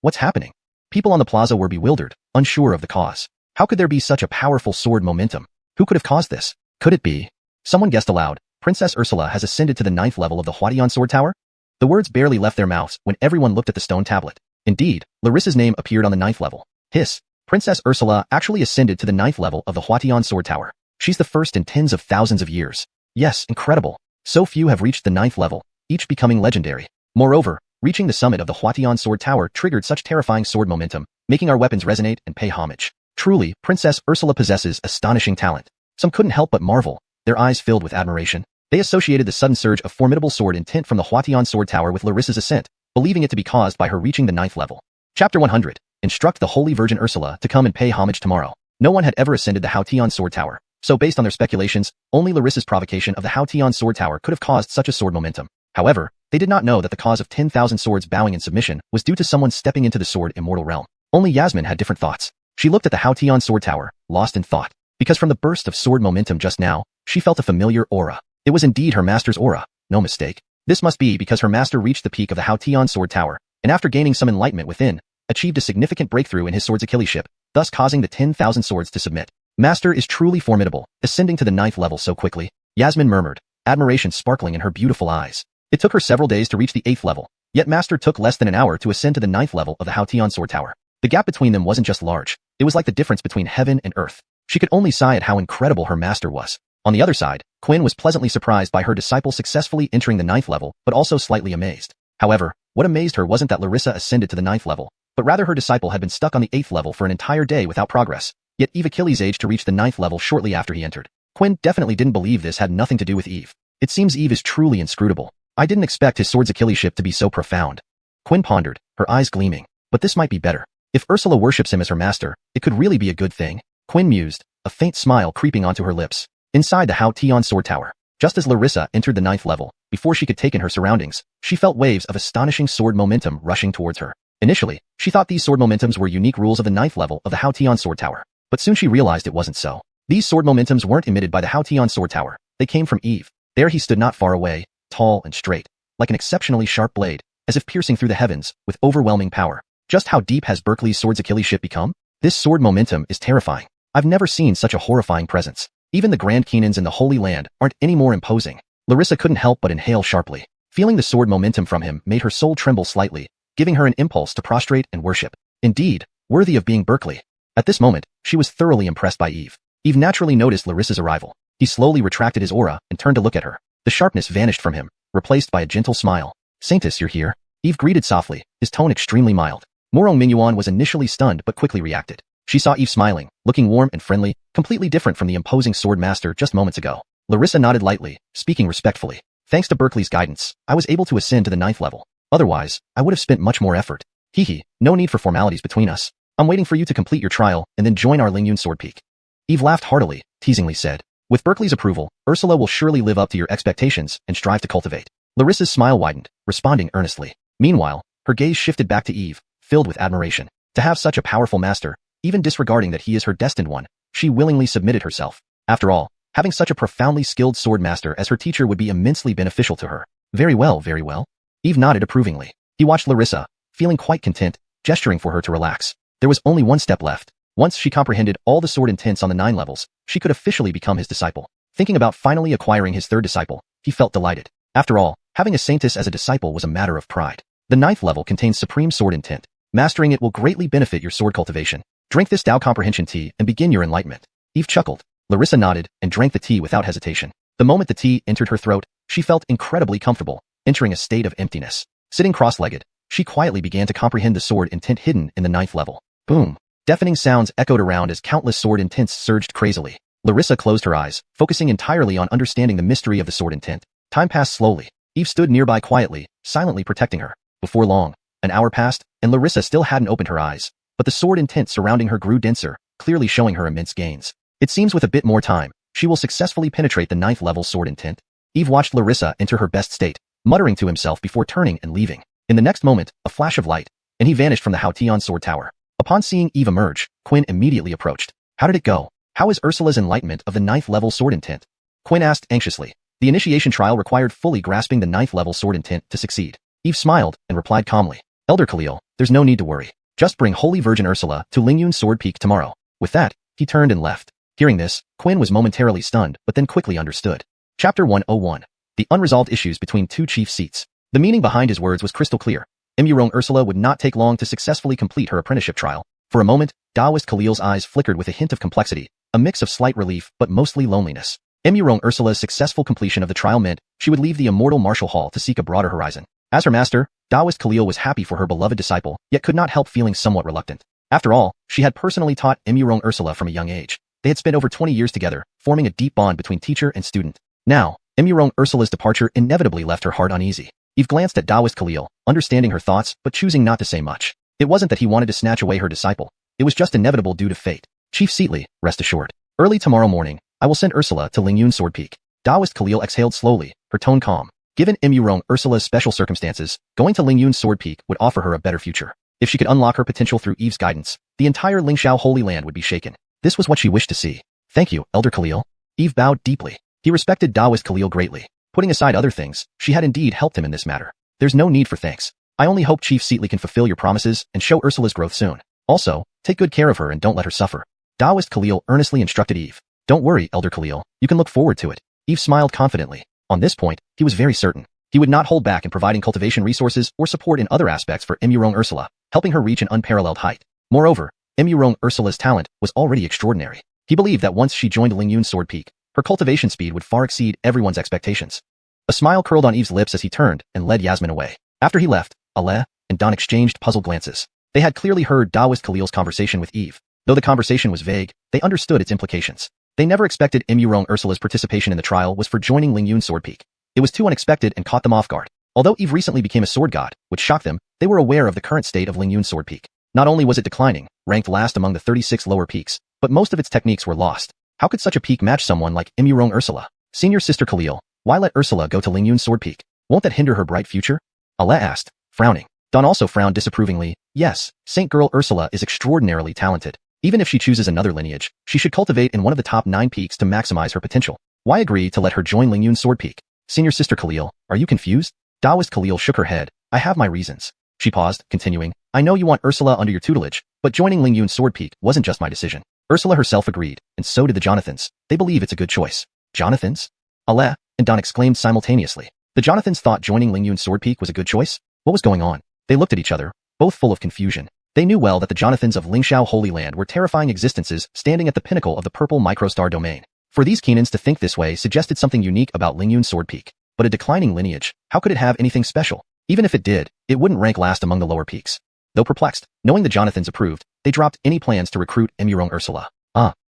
What's happening? People on the plaza were bewildered, unsure of the cause. How could there be such a powerful sword momentum? Who could have caused this? Could it be? Someone guessed aloud, Princess Ursula has ascended to the 9th level of the Huatian Sword Tower? The words barely left their mouths when everyone looked at the stone tablet. Indeed, Larissa's name appeared on the 9th level. Hiss. Princess Ursula actually ascended to the 9th level of the Huatian Sword Tower. She's the first in tens of thousands of years. Yes, incredible. So few have reached the 9th level, each becoming legendary. Moreover, reaching the summit of the Huatian Sword Tower triggered such terrifying sword momentum, making our weapons resonate and pay homage. Truly, Princess Ursula possesses astonishing talent. Some couldn't help but marvel, their eyes filled with admiration. They associated the sudden surge of formidable sword intent from the Huatian Sword Tower with Larissa's ascent, believing it to be caused by her reaching the 9th level. Chapter 100. Instruct the Holy Virgin Ursula to come and pay homage tomorrow. No one had ever ascended the Huatian Sword Tower, so based on their speculations, only Larissa's provocation of the Huatian Sword Tower could have caused such a sword momentum. However, they did not know that the cause of 10,000 swords bowing in submission was due to someone stepping into the sword immortal realm. Only Yasmin had different thoughts. She looked at the Huatian Sword Tower, lost in thought. Because from the burst of sword momentum just now, she felt a familiar aura. It was indeed her master's aura, no mistake. This must be because her master reached the peak of the Huatian Sword Tower, and after gaining some enlightenment within, achieved a significant breakthrough in his sword's Achilleship, thus causing the 10,000 swords to submit. Master is truly formidable, ascending to the 9th level so quickly, Yasmin murmured, admiration sparkling in her beautiful eyes. It took her several days to reach the 8th level, yet Master took less than an hour to ascend to the 9th level of the Huatian Sword Tower. The gap between them wasn't just large, it was like the difference between heaven and earth. She could only sigh at how incredible her master was. On the other side, Quinn was pleasantly surprised by her disciple successfully entering the 9th level, but also slightly amazed. However, what amazed her wasn't that Larissa ascended to the 9th level, but rather her disciple had been stuck on the 8th level for an entire day without progress, yet Eve Achilles' age to reach the 9th level shortly after he entered. Quinn definitely didn't believe this had nothing to do with Eve. It seems Eve is truly inscrutable. I didn't expect his sword's Achilleship to be so profound. Quinn pondered, her eyes gleaming. But this might be better. If Ursula worships him as her master, it could really be a good thing. Quinn mused, a faint smile creeping onto her lips. Inside the Huatian Sword Tower, just as Larissa entered the 9th level, before she could take in her surroundings, she felt waves of astonishing sword momentum rushing towards her. Initially, she thought these sword momentums were unique rules of the 9th level of the Huatian Sword Tower, but soon she realized it wasn't so. These sword momentums weren't emitted by the Huatian Sword Tower, they came from Eve. There he stood not far away, tall and straight, like an exceptionally sharp blade, as if piercing through the heavens, with overwhelming power. Just how deep has Berkeley's sword's Achilleship become? This sword momentum is terrifying. I've never seen such a horrifying presence. Even the Grand Keenans in the Holy Land aren't any more imposing. Larissa couldn't help but inhale sharply. Feeling the sword momentum from him made her soul tremble slightly, giving her an impulse to prostrate and worship. Indeed, worthy of being Berkeley. At this moment, she was thoroughly impressed by Eve. Eve naturally noticed Larissa's arrival. He slowly retracted his aura and turned to look at her. The sharpness vanished from him, replaced by a gentle smile. Saintess, you're here? Eve greeted softly, his tone extremely mild. Morong Minuan was initially stunned but quickly reacted. She saw Eve smiling, looking warm and friendly, completely different from the imposing sword master just moments ago. Larissa nodded lightly, speaking respectfully. Thanks to Berkeley's guidance, I was able to ascend to the 9th level. Otherwise, I would have spent much more effort. Hehe, no need for formalities between us. I'm waiting for you to complete your trial and then join our Lingyun Sword Peak. Eve laughed heartily, teasingly said. With Berkeley's approval, Ursula will surely live up to your expectations and strive to cultivate. Larissa's smile widened, responding earnestly. Meanwhile, her gaze shifted back to Eve, filled with admiration. To have such a powerful master, even disregarding that he is her destined one, she willingly submitted herself. After all, having such a profoundly skilled sword master as her teacher would be immensely beneficial to her. Very well, very well. Eve nodded approvingly. He watched Larissa, feeling quite content, gesturing for her to relax. There was only one step left. Once she comprehended all the sword intents on the 9 levels, she could officially become his disciple. Thinking about finally acquiring his 3rd disciple, he felt delighted. After all, having a saintess as a disciple was a matter of pride. The 9th level contains supreme sword intent. Mastering it will greatly benefit your sword cultivation. Drink this Tao comprehension tea and begin your enlightenment. Eve chuckled. Larissa nodded and drank the tea without hesitation. The moment the tea entered her throat, she felt incredibly comfortable, entering a state of emptiness. Sitting cross-legged, she quietly began to comprehend the sword intent hidden in the 9th level. Boom! Deafening sounds echoed around as countless sword intents surged crazily. Larissa closed her eyes, focusing entirely on understanding the mystery of the sword intent. Time passed slowly. Eve stood nearby quietly, silently protecting her. Before long, an hour passed, and Larissa still hadn't opened her eyes. But the sword intent surrounding her grew denser, clearly showing her immense gains. It seems with a bit more time, she will successfully penetrate the 9th level sword intent. Eve watched Larissa enter her best state, muttering to himself before turning and leaving. In the next moment, a flash of light, and he vanished from the Haotian sword tower. Upon seeing Eve emerge, Quinn immediately approached. How did it go? How is Ursula's enlightenment of the 9th level sword intent? Quinn asked anxiously. The initiation trial required fully grasping the 9th level sword intent to succeed. Eve smiled and replied calmly. Elder Khalil, there's no need to worry. Just bring Holy Virgin Ursula to Lingyun Sword Peak tomorrow. With that, he turned and left. Hearing this, Quinn was momentarily stunned but then quickly understood. Chapter 101. The unresolved issues between two chief seats. The meaning behind his words was crystal clear. Emurong Ursula would not take long to successfully complete her apprenticeship trial. For a moment, Taoist Khalil's eyes flickered with a hint of complexity, a mix of slight relief but mostly loneliness. Emurong Ursula's successful completion of the trial meant she would leave the Immortal Martial Hall to seek a broader horizon. As her master, Taoist Khalil was happy for her beloved disciple, yet could not help feeling somewhat reluctant. After all, she had personally taught Emurong Ursula from a young age. They had spent over 20 years together, forming a deep bond between teacher and student. Now, Emurong Ursula's departure inevitably left her heart uneasy. Eve glanced at Taoist Khalil, understanding her thoughts but choosing not to say much. It wasn't that he wanted to snatch away her disciple. It was just inevitable due to fate. Chief Seatley, rest assured. Early tomorrow morning, I will send Ursula to Lingyun Sword Peak. Taoist Khalil exhaled slowly, her tone calm. Given Emurong Ursula's special circumstances, going to Lingyun Sword Peak would offer her a better future. If she could unlock her potential through Eve's guidance, the entire Lingxiao Holy Land would be shaken. This was what she wished to see. Thank you, Elder Khalil. Eve bowed deeply. He respected Taoist Khalil greatly. Putting aside other things, she had indeed helped him in this matter. There's no need for thanks. I only hope Chief Seatley can fulfill your promises and show Ursula's growth soon. Also, take good care of her and don't let her suffer. Taoist Khalil earnestly instructed Eve. Don't worry, Elder Khalil. You can look forward to it. Eve smiled confidently. On this point, he was very certain. He would not hold back in providing cultivation resources or support in other aspects for Emurong Ursula, helping her reach an unparalleled height. Moreover, Emurong Ursula's talent was already extraordinary. He believed that once she joined Lingyun Sword Peak, her cultivation speed would far exceed everyone's expectations. A smile curled on Eve's lips as he turned and led Yasmin away. After he left, Ale and Don exchanged puzzled glances. They had clearly heard Taoist Khalil's conversation with Eve. Though the conversation was vague, they understood its implications. They never expected Emurong Ursula's participation in the trial was for joining Lingyun Sword Peak. It was too unexpected and caught them off guard. Although Eve recently became a sword god, which shocked them, they were aware of the current state of Lingyun Sword Peak. Not only was it declining, ranked last among the 36 lower peaks, but most of its techniques were lost. How could such a peak match someone like Emurong Ursula? Senior Sister Khalil, why let Ursula go to Lingyun Sword Peak? Won't that hinder her bright future? Ale asked, frowning. Don also frowned disapprovingly. Yes, Saint Girl Ursula is extraordinarily talented. Even if she chooses another lineage, she should cultivate in one of the top 9 peaks to maximize her potential. Why agree to let her join Lingyun Sword Peak? Senior Sister Khalil, are you confused? Taoist Khalil shook her head. I have my reasons. She paused, continuing, I know you want Ursula under your tutelage, but joining Lingyun Sword Peak wasn't just my decision. Ursula herself agreed, and so did the Jonathans. They believe it's a good choice. Jonathans? Ale and Don exclaimed simultaneously. The Jonathans thought joining Lingyun Sword Peak was a good choice? What was going on? They looked at each other, both full of confusion. They knew well that the Jonathans of Lingxiao Holy Land were terrifying existences standing at the pinnacle of the purple microstar domain. For these Keenans to think this way suggested something unique about Lingyun Sword Peak. But a declining lineage, how could it have anything special? Even if it did, it wouldn't rank last among the lower peaks. Though perplexed, knowing the Jonathans approved, they dropped any plans to recruit Emurong Ursula.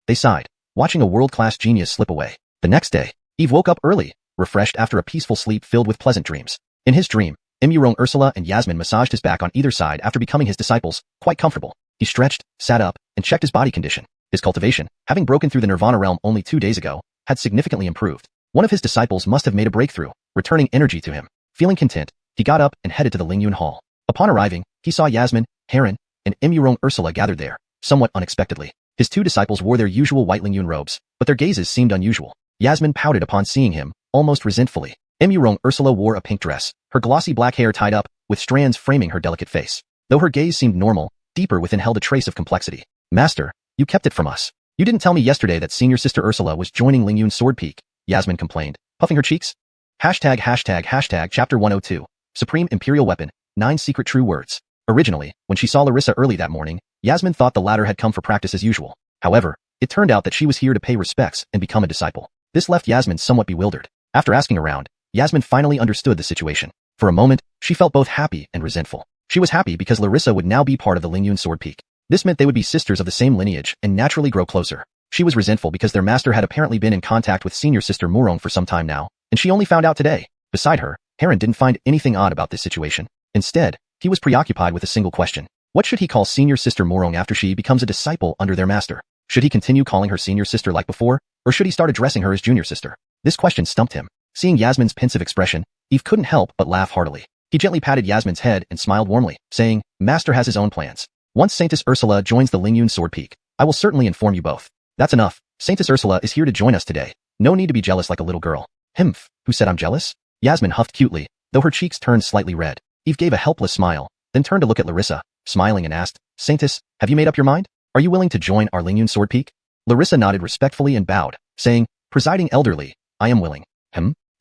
They sighed, watching a world-class genius slip away. The next day, Eve woke up early, refreshed after a peaceful sleep filled with pleasant dreams. In his dream, Emurong Ursula and Yasmin massaged his back on either side after becoming his disciples, quite comfortable. He stretched, sat up, and checked his body condition. His cultivation, having broken through the Nirvana realm only 2 days ago, had significantly improved. One of his disciples must have made a breakthrough, returning energy to him. Feeling content, he got up and headed to the Lingyun Hall. Upon arriving, he saw Yasmin, Heron, and Emurong Ursula gathered there, somewhat unexpectedly. His 2 disciples wore their usual white Lingyun robes, but their gazes seemed unusual. Yasmin pouted upon seeing him, almost resentfully. Emurong Ursula wore a pink dress, her glossy black hair tied up, with strands framing her delicate face. Though her gaze seemed normal, deeper within held a trace of complexity. Master, you kept it from us. You didn't tell me yesterday that Senior Sister Ursula was joining Lingyun Sword Peak, Yasmin complained, puffing her cheeks. Chapter 102. Supreme Imperial Weapon, 9 Secret True Words. Originally, when she saw Larissa early that morning, Yasmin thought the latter had come for practice as usual. However, it turned out that she was here to pay respects and become a disciple. This left Yasmin somewhat bewildered. After asking around, Yasmin finally understood the situation. For a moment, she felt both happy and resentful. She was happy because Larissa would now be part of the Lingyun Sword Peak. This meant they would be sisters of the same lineage and naturally grow closer. She was resentful because their master had apparently been in contact with senior sister Murong for some time now, and she only found out today. Beside her, Heron didn't find anything odd about this situation. Instead, he was preoccupied with a single question. What should he call senior sister Murong after she becomes a disciple under their master? Should he continue calling her senior sister like before, or should he start addressing her as junior sister? This question stumped him. Seeing Yasmin's pensive expression, Eve couldn't help but laugh heartily. He gently patted Yasmin's head and smiled warmly, saying, Master has his own plans. Once Saintess Ursula joins the Lingyun Sword Peak, I will certainly inform you both. That's enough. Saintess Ursula is here to join us today. No need to be jealous like a little girl. Himph, who said I'm jealous? Yasmin huffed cutely, though her cheeks turned slightly red. Eve gave a helpless smile, then turned to look at Larissa, smiling and asked, Saintess, have you made up your mind? Are you willing to join our Lingyun Sword Peak? Larissa nodded respectfully and bowed, saying, Presiding Elderly, I am willing.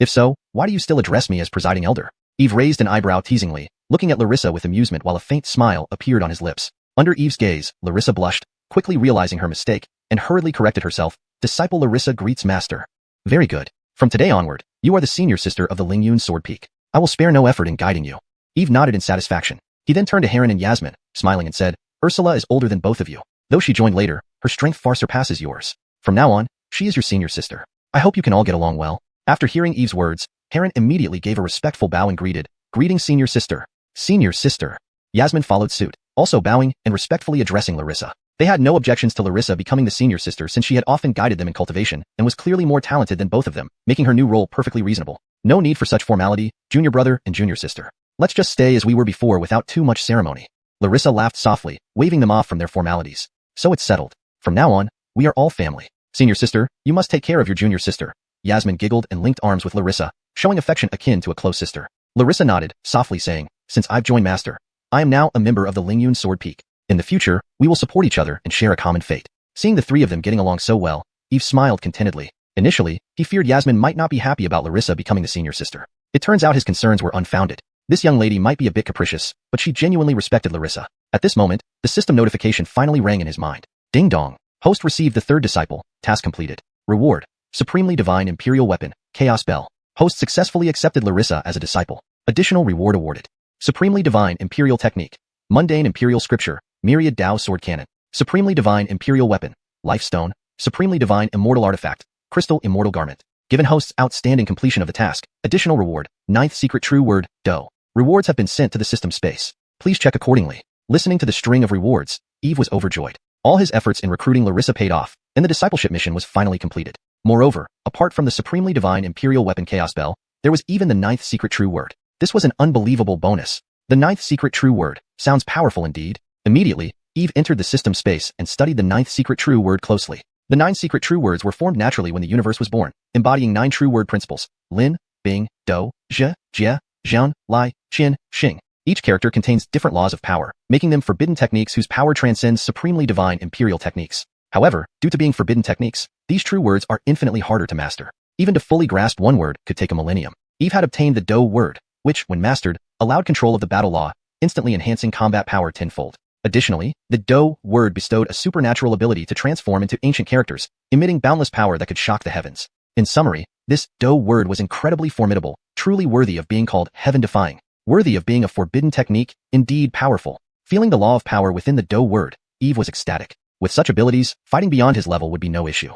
If so, why do you still address me as Presiding Elder? Eve raised an eyebrow teasingly, looking at Larissa with amusement while a faint smile appeared on his lips. Under Eve's gaze, Larissa blushed, quickly realizing her mistake, and hurriedly corrected herself. Disciple Larissa greets Master. Very good. From today onward, you are the senior sister of the Lingyun Sword Peak. I will spare no effort in guiding you. Eve nodded in satisfaction. He then turned to Heron and Yasmin, smiling and said, Ursula is older than both of you. Though she joined later, her strength far surpasses yours. From now on, she is your senior sister. I hope you can all get along well. After hearing Eve's words, Heron immediately gave a respectful bow and greeted, Greetings senior sister. Senior sister. Yasmin followed suit, also bowing and respectfully addressing Larissa. They had no objections to Larissa becoming the senior sister since she had often guided them in cultivation and was clearly more talented than both of them, making her new role perfectly reasonable. No need for such formality, junior brother and junior sister. Let's just stay as we were before without too much ceremony. Larissa laughed softly, waving them off from their formalities. So it's settled. From now on, we are all family. Senior sister, you must take care of your junior sister. Yasmin giggled and linked arms with Larissa, showing affection akin to a close sister. Larissa nodded, softly saying, Since I've joined Master, I am now a member of the Lingyun Sword Peak. In the future, we will support each other and share a common fate. Seeing the three of them getting along so well, Eve smiled contentedly. Initially, he feared Yasmin might not be happy about Larissa becoming the senior sister. It turns out his concerns were unfounded. This young lady might be a bit capricious, but she genuinely respected Larissa. At this moment, the system notification finally rang in his mind. Ding dong. Host received the third disciple. Task completed. Reward. Supremely Divine Imperial Weapon. Chaos Bell. Host successfully accepted Larissa as a disciple. Additional reward awarded. Supremely Divine Imperial Technique. Mundane Imperial Scripture. Myriad Dao Sword Cannon. Supremely Divine Imperial Weapon. Life Stone. Supremely Divine Immortal Artifact. Crystal Immortal Garment. Given hosts outstanding completion of the task. Additional reward. 9th Secret True Word. Do. Rewards have been sent to the system space. Please check accordingly. Listening to the string of rewards, Eve was overjoyed. All his efforts in recruiting Larissa paid off, and the discipleship mission was finally completed. Moreover, apart from the Supremely Divine Imperial Weapon Chaos Bell, there was even the 9th Secret True Word. This was an unbelievable bonus. The 9th Secret True Word sounds powerful indeed. Immediately, Eve entered the system space and studied the 9th Secret True Word closely. The 9 secret true words were formed naturally when the universe was born, embodying 9 true word principles: Lin, Bing, Do, Zhe, Jie, Zhang, Lai, Qin, Xing. Each character contains different laws of power, making them forbidden techniques whose power transcends supremely divine imperial techniques. However, due to being forbidden techniques, these true words are infinitely harder to master. Even to fully grasp one word could take a millennium. Eve had obtained the Do word, which, when mastered, allowed control of the battle law, instantly enhancing combat power tenfold. Additionally, the Do word bestowed a supernatural ability to transform into ancient characters, emitting boundless power that could shock the heavens. In summary, this Do word was incredibly formidable, truly worthy of being called heaven-defying, worthy of being a forbidden technique, indeed powerful. Feeling the law of power within the Do word, Eve was ecstatic. With such abilities, fighting beyond his level would be no issue.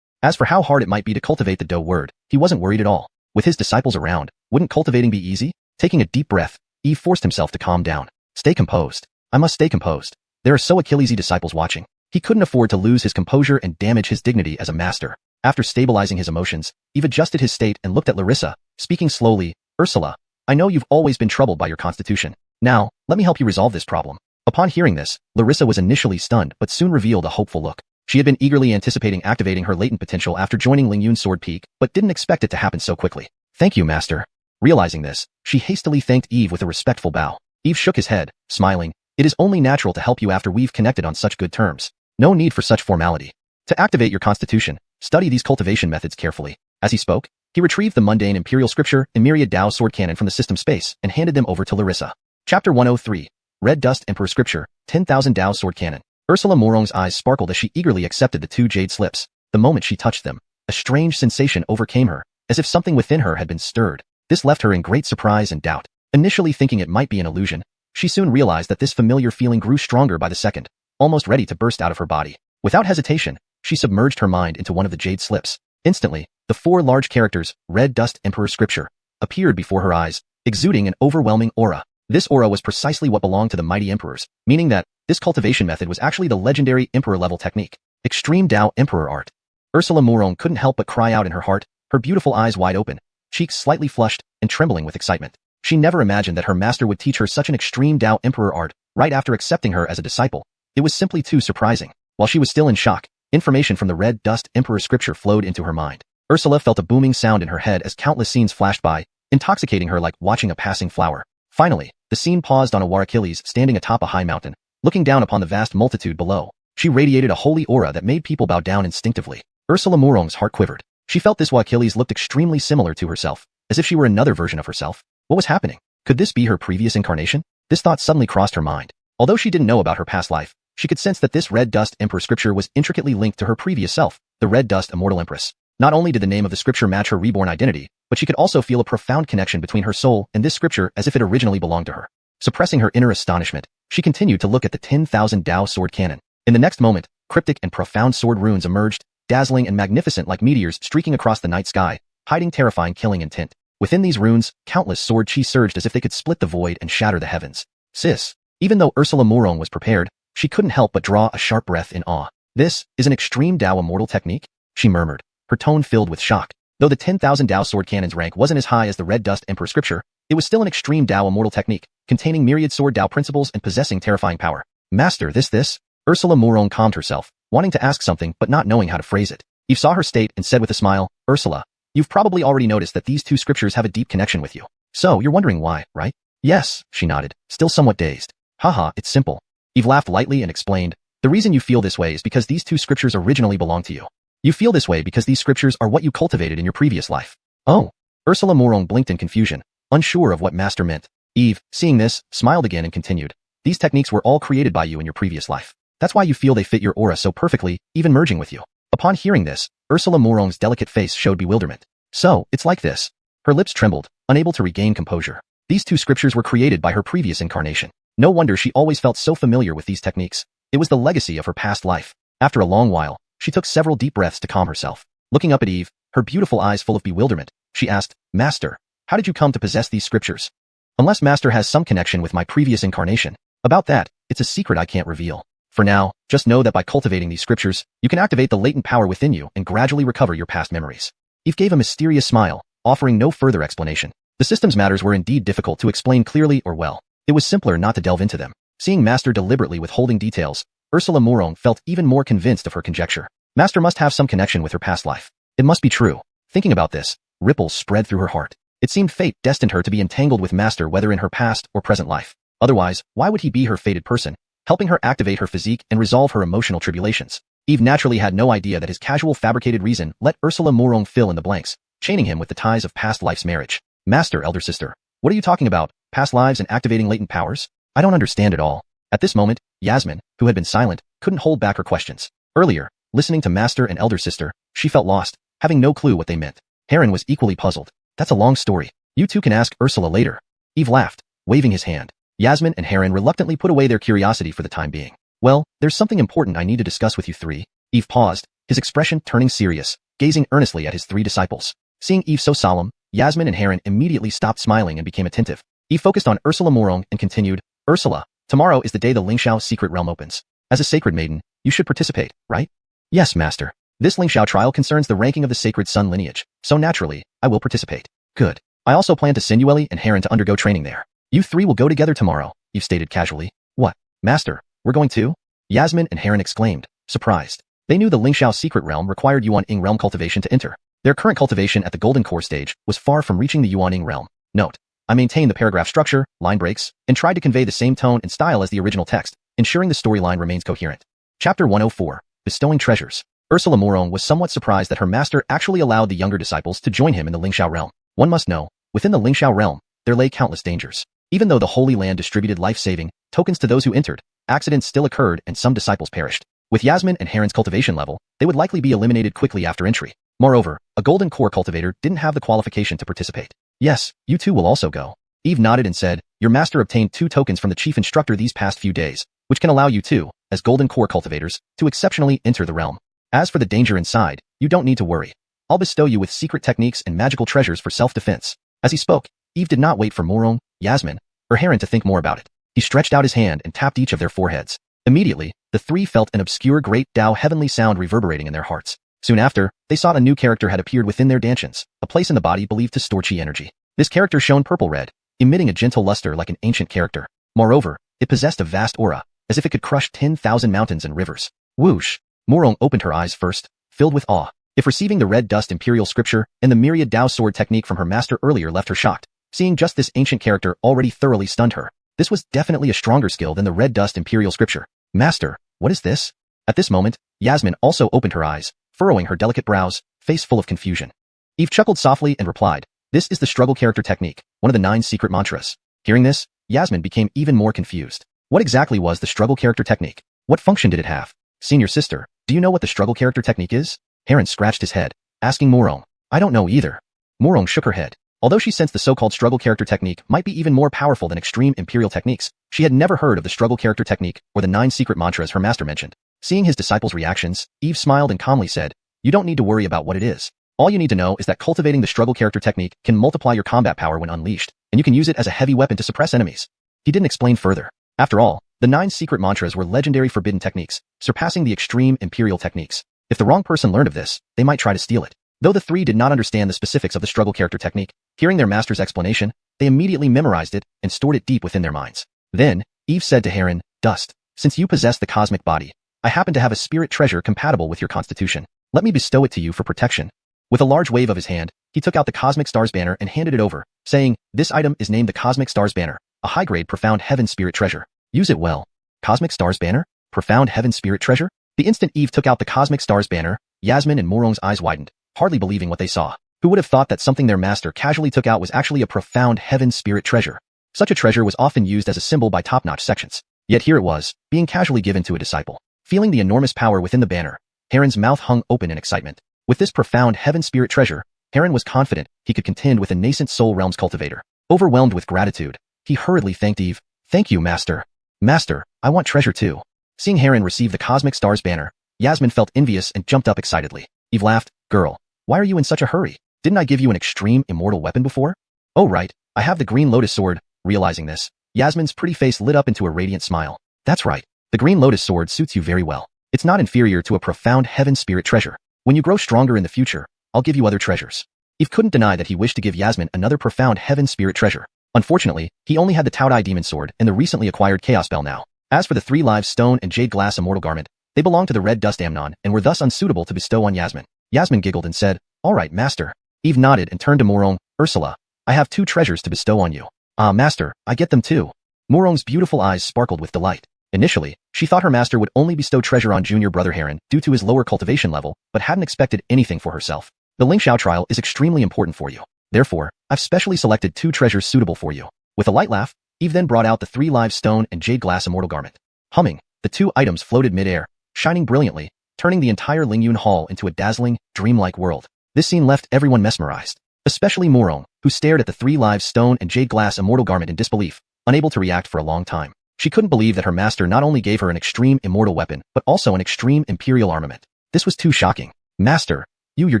As for how hard it might be to cultivate the Do word, he wasn't worried at all. With his disciples around, wouldn't cultivating be easy? Taking a deep breath, Eve forced himself to calm down. Stay composed. I must stay composed. There are so Achillesy disciples watching. He couldn't afford to lose his composure and damage his dignity as a master. After stabilizing his emotions, Eve adjusted his state and looked at Larissa, speaking slowly. Ursula, I know you've always been troubled by your constitution. Now, let me help you resolve this problem. Upon hearing this, Larissa was initially stunned but soon revealed a hopeful look. She had been eagerly anticipating activating her latent potential after joining Lingyun Sword Peak, but didn't expect it to happen so quickly. Thank you, Master. Realizing this, she hastily thanked Eve with a respectful bow. Eve shook his head, smiling. It is only natural to help you after we've connected on such good terms. No need for such formality. To activate your constitution, study these cultivation methods carefully. As he spoke, he retrieved the Mundane Imperial Scripture and Myriad Dao Sword Cannon from the system space and handed them over to Larissa. Chapter 103. Red Dust Emperor Scripture, 10,000 Dao Sword Cannon. Ursula Morong's eyes sparkled as she eagerly accepted the 2 jade slips. The moment she touched them, a strange sensation overcame her, as if something within her had been stirred. This left her in great surprise and doubt. Initially thinking it might be an illusion, she soon realized that this familiar feeling grew stronger by the second, almost ready to burst out of her body. Without hesitation, she submerged her mind into one of the jade slips. Instantly, the 4 large characters, Red Dust Emperor Scripture, appeared before her eyes, exuding an overwhelming aura. This aura was precisely what belonged to the mighty emperors, meaning that this cultivation method was actually the legendary emperor-level technique. Extreme Dao Emperor Art. Ursula Morong couldn't help but cry out in her heart, her beautiful eyes wide open, cheeks slightly flushed and trembling with excitement. She never imagined that her master would teach her such an extreme Dao Emperor art right after accepting her as a disciple. It was simply too surprising. While she was still in shock, information from the Red Dust Emperor Scripture flowed into her mind. Ursula felt a booming sound in her head as countless scenes flashed by, intoxicating her like watching a passing flower. Finally, the scene paused on a Warakili's standing atop a high mountain, looking down upon the vast multitude below. She radiated a holy aura that made people bow down instinctively. Ursula Morong's heart quivered. She felt this Wakilis looked extremely similar to herself, as if she were another version of herself. What was happening? Could this be her previous incarnation? This thought suddenly crossed her mind. Although she didn't know about her past life, she could sense that this Red Dust Emperor Scripture was intricately linked to her previous self, the Red Dust Immortal Empress. Not only did the name of the scripture match her reborn identity, but she could also feel a profound connection between her soul and this scripture as if it originally belonged to her. Suppressing her inner astonishment, she continued to look at the 10,000 Dao sword cannon. In the next moment, cryptic and profound sword runes emerged, dazzling and magnificent like meteors streaking across the night sky, hiding terrifying killing intent. Within these runes, countless sword chi surged as if they could split the void and shatter the heavens. Sis. Even though Ursula Morong was prepared, she couldn't help but draw a sharp breath in awe. This is an extreme Dao immortal technique? She murmured, her tone filled with shock. Though the 10,000 Dao sword cannon's rank wasn't as high as the Red Dust Emperor Scripture, it was still an extreme Dao immortal technique, containing myriad sword Dao principles and possessing terrifying power. Master, this? Ursula Morong calmed herself, wanting to ask something but not knowing how to phrase it. Eve saw her state and said with a smile, Ursula, you've probably already noticed that these 2 scriptures have a deep connection with you. So, you're wondering why, right? Yes, she nodded, still somewhat dazed. Haha, it's simple. Eve laughed lightly and explained, the reason you feel this way is because these 2 scriptures originally belong to you. You feel this way because these scriptures are what you cultivated in your previous life. Oh. Ursula Morong blinked in confusion, unsure of what Master meant. Eve, seeing this, smiled again and continued, these techniques were all created by you in your previous life. That's why you feel they fit your aura so perfectly, even merging with you. Upon hearing this, Ursula Morong's delicate face showed bewilderment. So, it's like this. Her lips trembled, unable to regain composure. These 2 scriptures were created by her previous incarnation. No wonder she always felt so familiar with these techniques. It was the legacy of her past life. After a long while, she took several deep breaths to calm herself. Looking up at Eve, her beautiful eyes full of bewilderment, she asked, Master, how did you come to possess these scriptures? Unless Master has some connection with my previous incarnation. About that, it's a secret I can't reveal. For now, just know that by cultivating these scriptures, you can activate the latent power within you and gradually recover your past memories. Eve gave a mysterious smile, offering no further explanation. The system's matters were indeed difficult to explain clearly or well. It was simpler not to delve into them. Seeing Master deliberately withholding details, Ursula Morong felt even more convinced of her conjecture. Master must have some connection with her past life. It must be true. Thinking about this, ripples spread through her heart. It seemed fate destined her to be entangled with Master whether in her past or present life. Otherwise, why would he be her fated person, helping her activate her physique and resolve her emotional tribulations? Eve naturally had no idea that his casual fabricated reason let Ursula Morong fill in the blanks, chaining him with the ties of past life's marriage. Master, elder sister, what are you talking about? Past lives and activating latent powers? I don't understand at all. At this moment, Yasmin, who had been silent, couldn't hold back her questions. Earlier, listening to Master and elder sister, she felt lost, having no clue what they meant. Heron was equally puzzled. That's a long story. You two can ask Ursula later. Eve laughed, waving his hand. Yasmin and Heron reluctantly put away their curiosity for the time being. Well, there's something important I need to discuss with you 3. Eve paused, his expression turning serious, gazing earnestly at his 3 disciples. Seeing Eve so solemn, Yasmin and Heron immediately stopped smiling and became attentive. Eve focused on Ursula Morong and continued, Ursula, tomorrow is the day the Lingxiao secret realm opens. As a sacred maiden, you should participate, right? Yes, Master. This Lingxiao trial concerns the ranking of the sacred sun lineage, so naturally, I will participate. Good. I also plan to send Yueli and Heron to undergo training there. You 3 will go together tomorrow, Eve stated casually. What? Master, we're going too? Yasmin and Heron exclaimed, surprised. They knew the Lingxiao secret realm required Yuan-Ing realm cultivation to enter. Their current cultivation at the Golden Core stage was far from reaching the Yuan-Ing realm. Note, I maintained the paragraph structure, line breaks, and tried to convey the same tone and style as the original text, ensuring the storyline remains coherent. Chapter 104, Bestowing Treasures. Ursula Morong was somewhat surprised that her master actually allowed the younger disciples to join him in the Lingxiao realm. One must know, within the Lingxiao realm, there lay countless dangers. Even though the Holy Land distributed life-saving tokens to those who entered, accidents still occurred and some disciples perished. With Yasmin and Heron's cultivation level, they would likely be eliminated quickly after entry. Moreover, a golden core cultivator didn't have the qualification to participate. Yes, you two will also go. Eve nodded and said, your master obtained 2 tokens from the chief instructor these past few days, which can allow you two, as golden core cultivators, to exceptionally enter the realm. As for the danger inside, you don't need to worry. I'll bestow you with secret techniques and magical treasures for self-defense. As he spoke, Eve did not wait for Morong, Yasmin, or Heron to think more about it. He stretched out his hand and tapped each of their foreheads. Immediately, the 3 felt an obscure great Tao heavenly sound reverberating in their hearts. Soon after, they saw a new character had appeared within their dantians, a place in the body believed to store chi energy. This character shone purple-red, emitting a gentle luster like an ancient character. Moreover, it possessed a vast aura, as if it could crush 10,000 mountains and rivers. Whoosh! Morong opened her eyes first, filled with awe. If receiving the red dust imperial scripture and the myriad Tao sword technique from her master earlier left her shocked, seeing just this ancient character already thoroughly stunned her. This was definitely a stronger skill than the red dust imperial scripture. Master, what is this? At this moment, Yasmin also opened her eyes, furrowing her delicate brows, face full of confusion. Eve chuckled softly and replied, this is the struggle character technique, one of the 9 secret mantras. Hearing this, Yasmin became even more confused. What exactly was the struggle character technique? What function did it have? Senior sister, do you know what the struggle character technique is? Heron scratched his head, asking Morong. I don't know either. Morong shook her head. Although she sensed the so-called struggle character technique might be even more powerful than extreme imperial techniques, she had never heard of the struggle character technique or the 9 secret mantras her master mentioned. Seeing his disciples' reactions, Eve smiled and calmly said, you don't need to worry about what it is. All you need to know is that cultivating the struggle character technique can multiply your combat power when unleashed, and you can use it as a heavy weapon to suppress enemies. He didn't explain further. After all, the 9 secret mantras were legendary forbidden techniques, surpassing the extreme imperial techniques. If the wrong person learned of this, they might try to steal it. Though the 3 did not understand the specifics of the struggle character technique, hearing their master's explanation, they immediately memorized it and stored it deep within their minds. Then, Eve said to Heron, Dust, since you possess the cosmic body, I happen to have a spirit treasure compatible with your constitution. Let me bestow it to you for protection. With a large wave of his hand, he took out the Cosmic Stars banner and handed it over, saying, this item is named the Cosmic Stars banner, a high-grade profound heaven spirit treasure. Use it well. Cosmic Stars banner? Profound heaven spirit treasure? The instant Eve took out the Cosmic Stars banner, Yasmin and Morong's eyes widened, hardly believing what they saw. Who would have thought that something their master casually took out was actually a profound heaven spirit treasure? Such a treasure was often used as a symbol by top-notch sections. Yet here it was, being casually given to a disciple. Feeling the enormous power within the banner, Heron's mouth hung open in excitement. With this profound heaven spirit treasure, Heron was confident he could contend with a nascent soul realms cultivator. Overwhelmed with gratitude, he hurriedly thanked Eve. Thank you, Master. Master, I want treasure too. Seeing Heron receive the Cosmic Stars banner, Yasmin felt envious and jumped up excitedly. Eve laughed, girl, why are you in such a hurry? Didn't I give you an extreme immortal weapon before? Oh right, I have the Green Lotus sword. Realizing this, Yasmin's pretty face lit up into a radiant smile. That's right, the Green Lotus sword suits you very well. It's not inferior to a profound heaven spirit treasure. When you grow stronger in the future, I'll give you other treasures. Eve couldn't deny that he wished to give Yasmin another profound heaven spirit treasure. Unfortunately, he only had the Tao Dai demon sword and the recently acquired chaos bell now. As for the 3 live stone and jade glass immortal garment, they belonged to the red dust Amnon and were thus unsuitable to bestow on Yasmin. Yasmin giggled and said, all right, Master. Eve nodded and turned to Morong. Ursula, I have 2 treasures to bestow on you. Ah, Master, I get them too. Morong's beautiful eyes sparkled with delight. Initially, she thought her master would only bestow treasure on junior brother Heron due to his lower cultivation level, but hadn't expected anything for herself. The Lingxiao trial is extremely important for you. Therefore, I've specially selected 2 treasures suitable for you. With a light laugh, Eve then brought out the 3 live stone and jade glass immortal garment. Humming, the 2 items floated mid-air, shining brilliantly, turning the entire Lingyun Hall into a dazzling, dreamlike world. This scene left everyone mesmerized, especially Morong, who stared at the 3 live stone and jade glass immortal garment in disbelief, unable to react for a long time. She couldn't believe that her master not only gave her an extreme immortal weapon, but also an extreme imperial armament. This was too shocking. Master, you're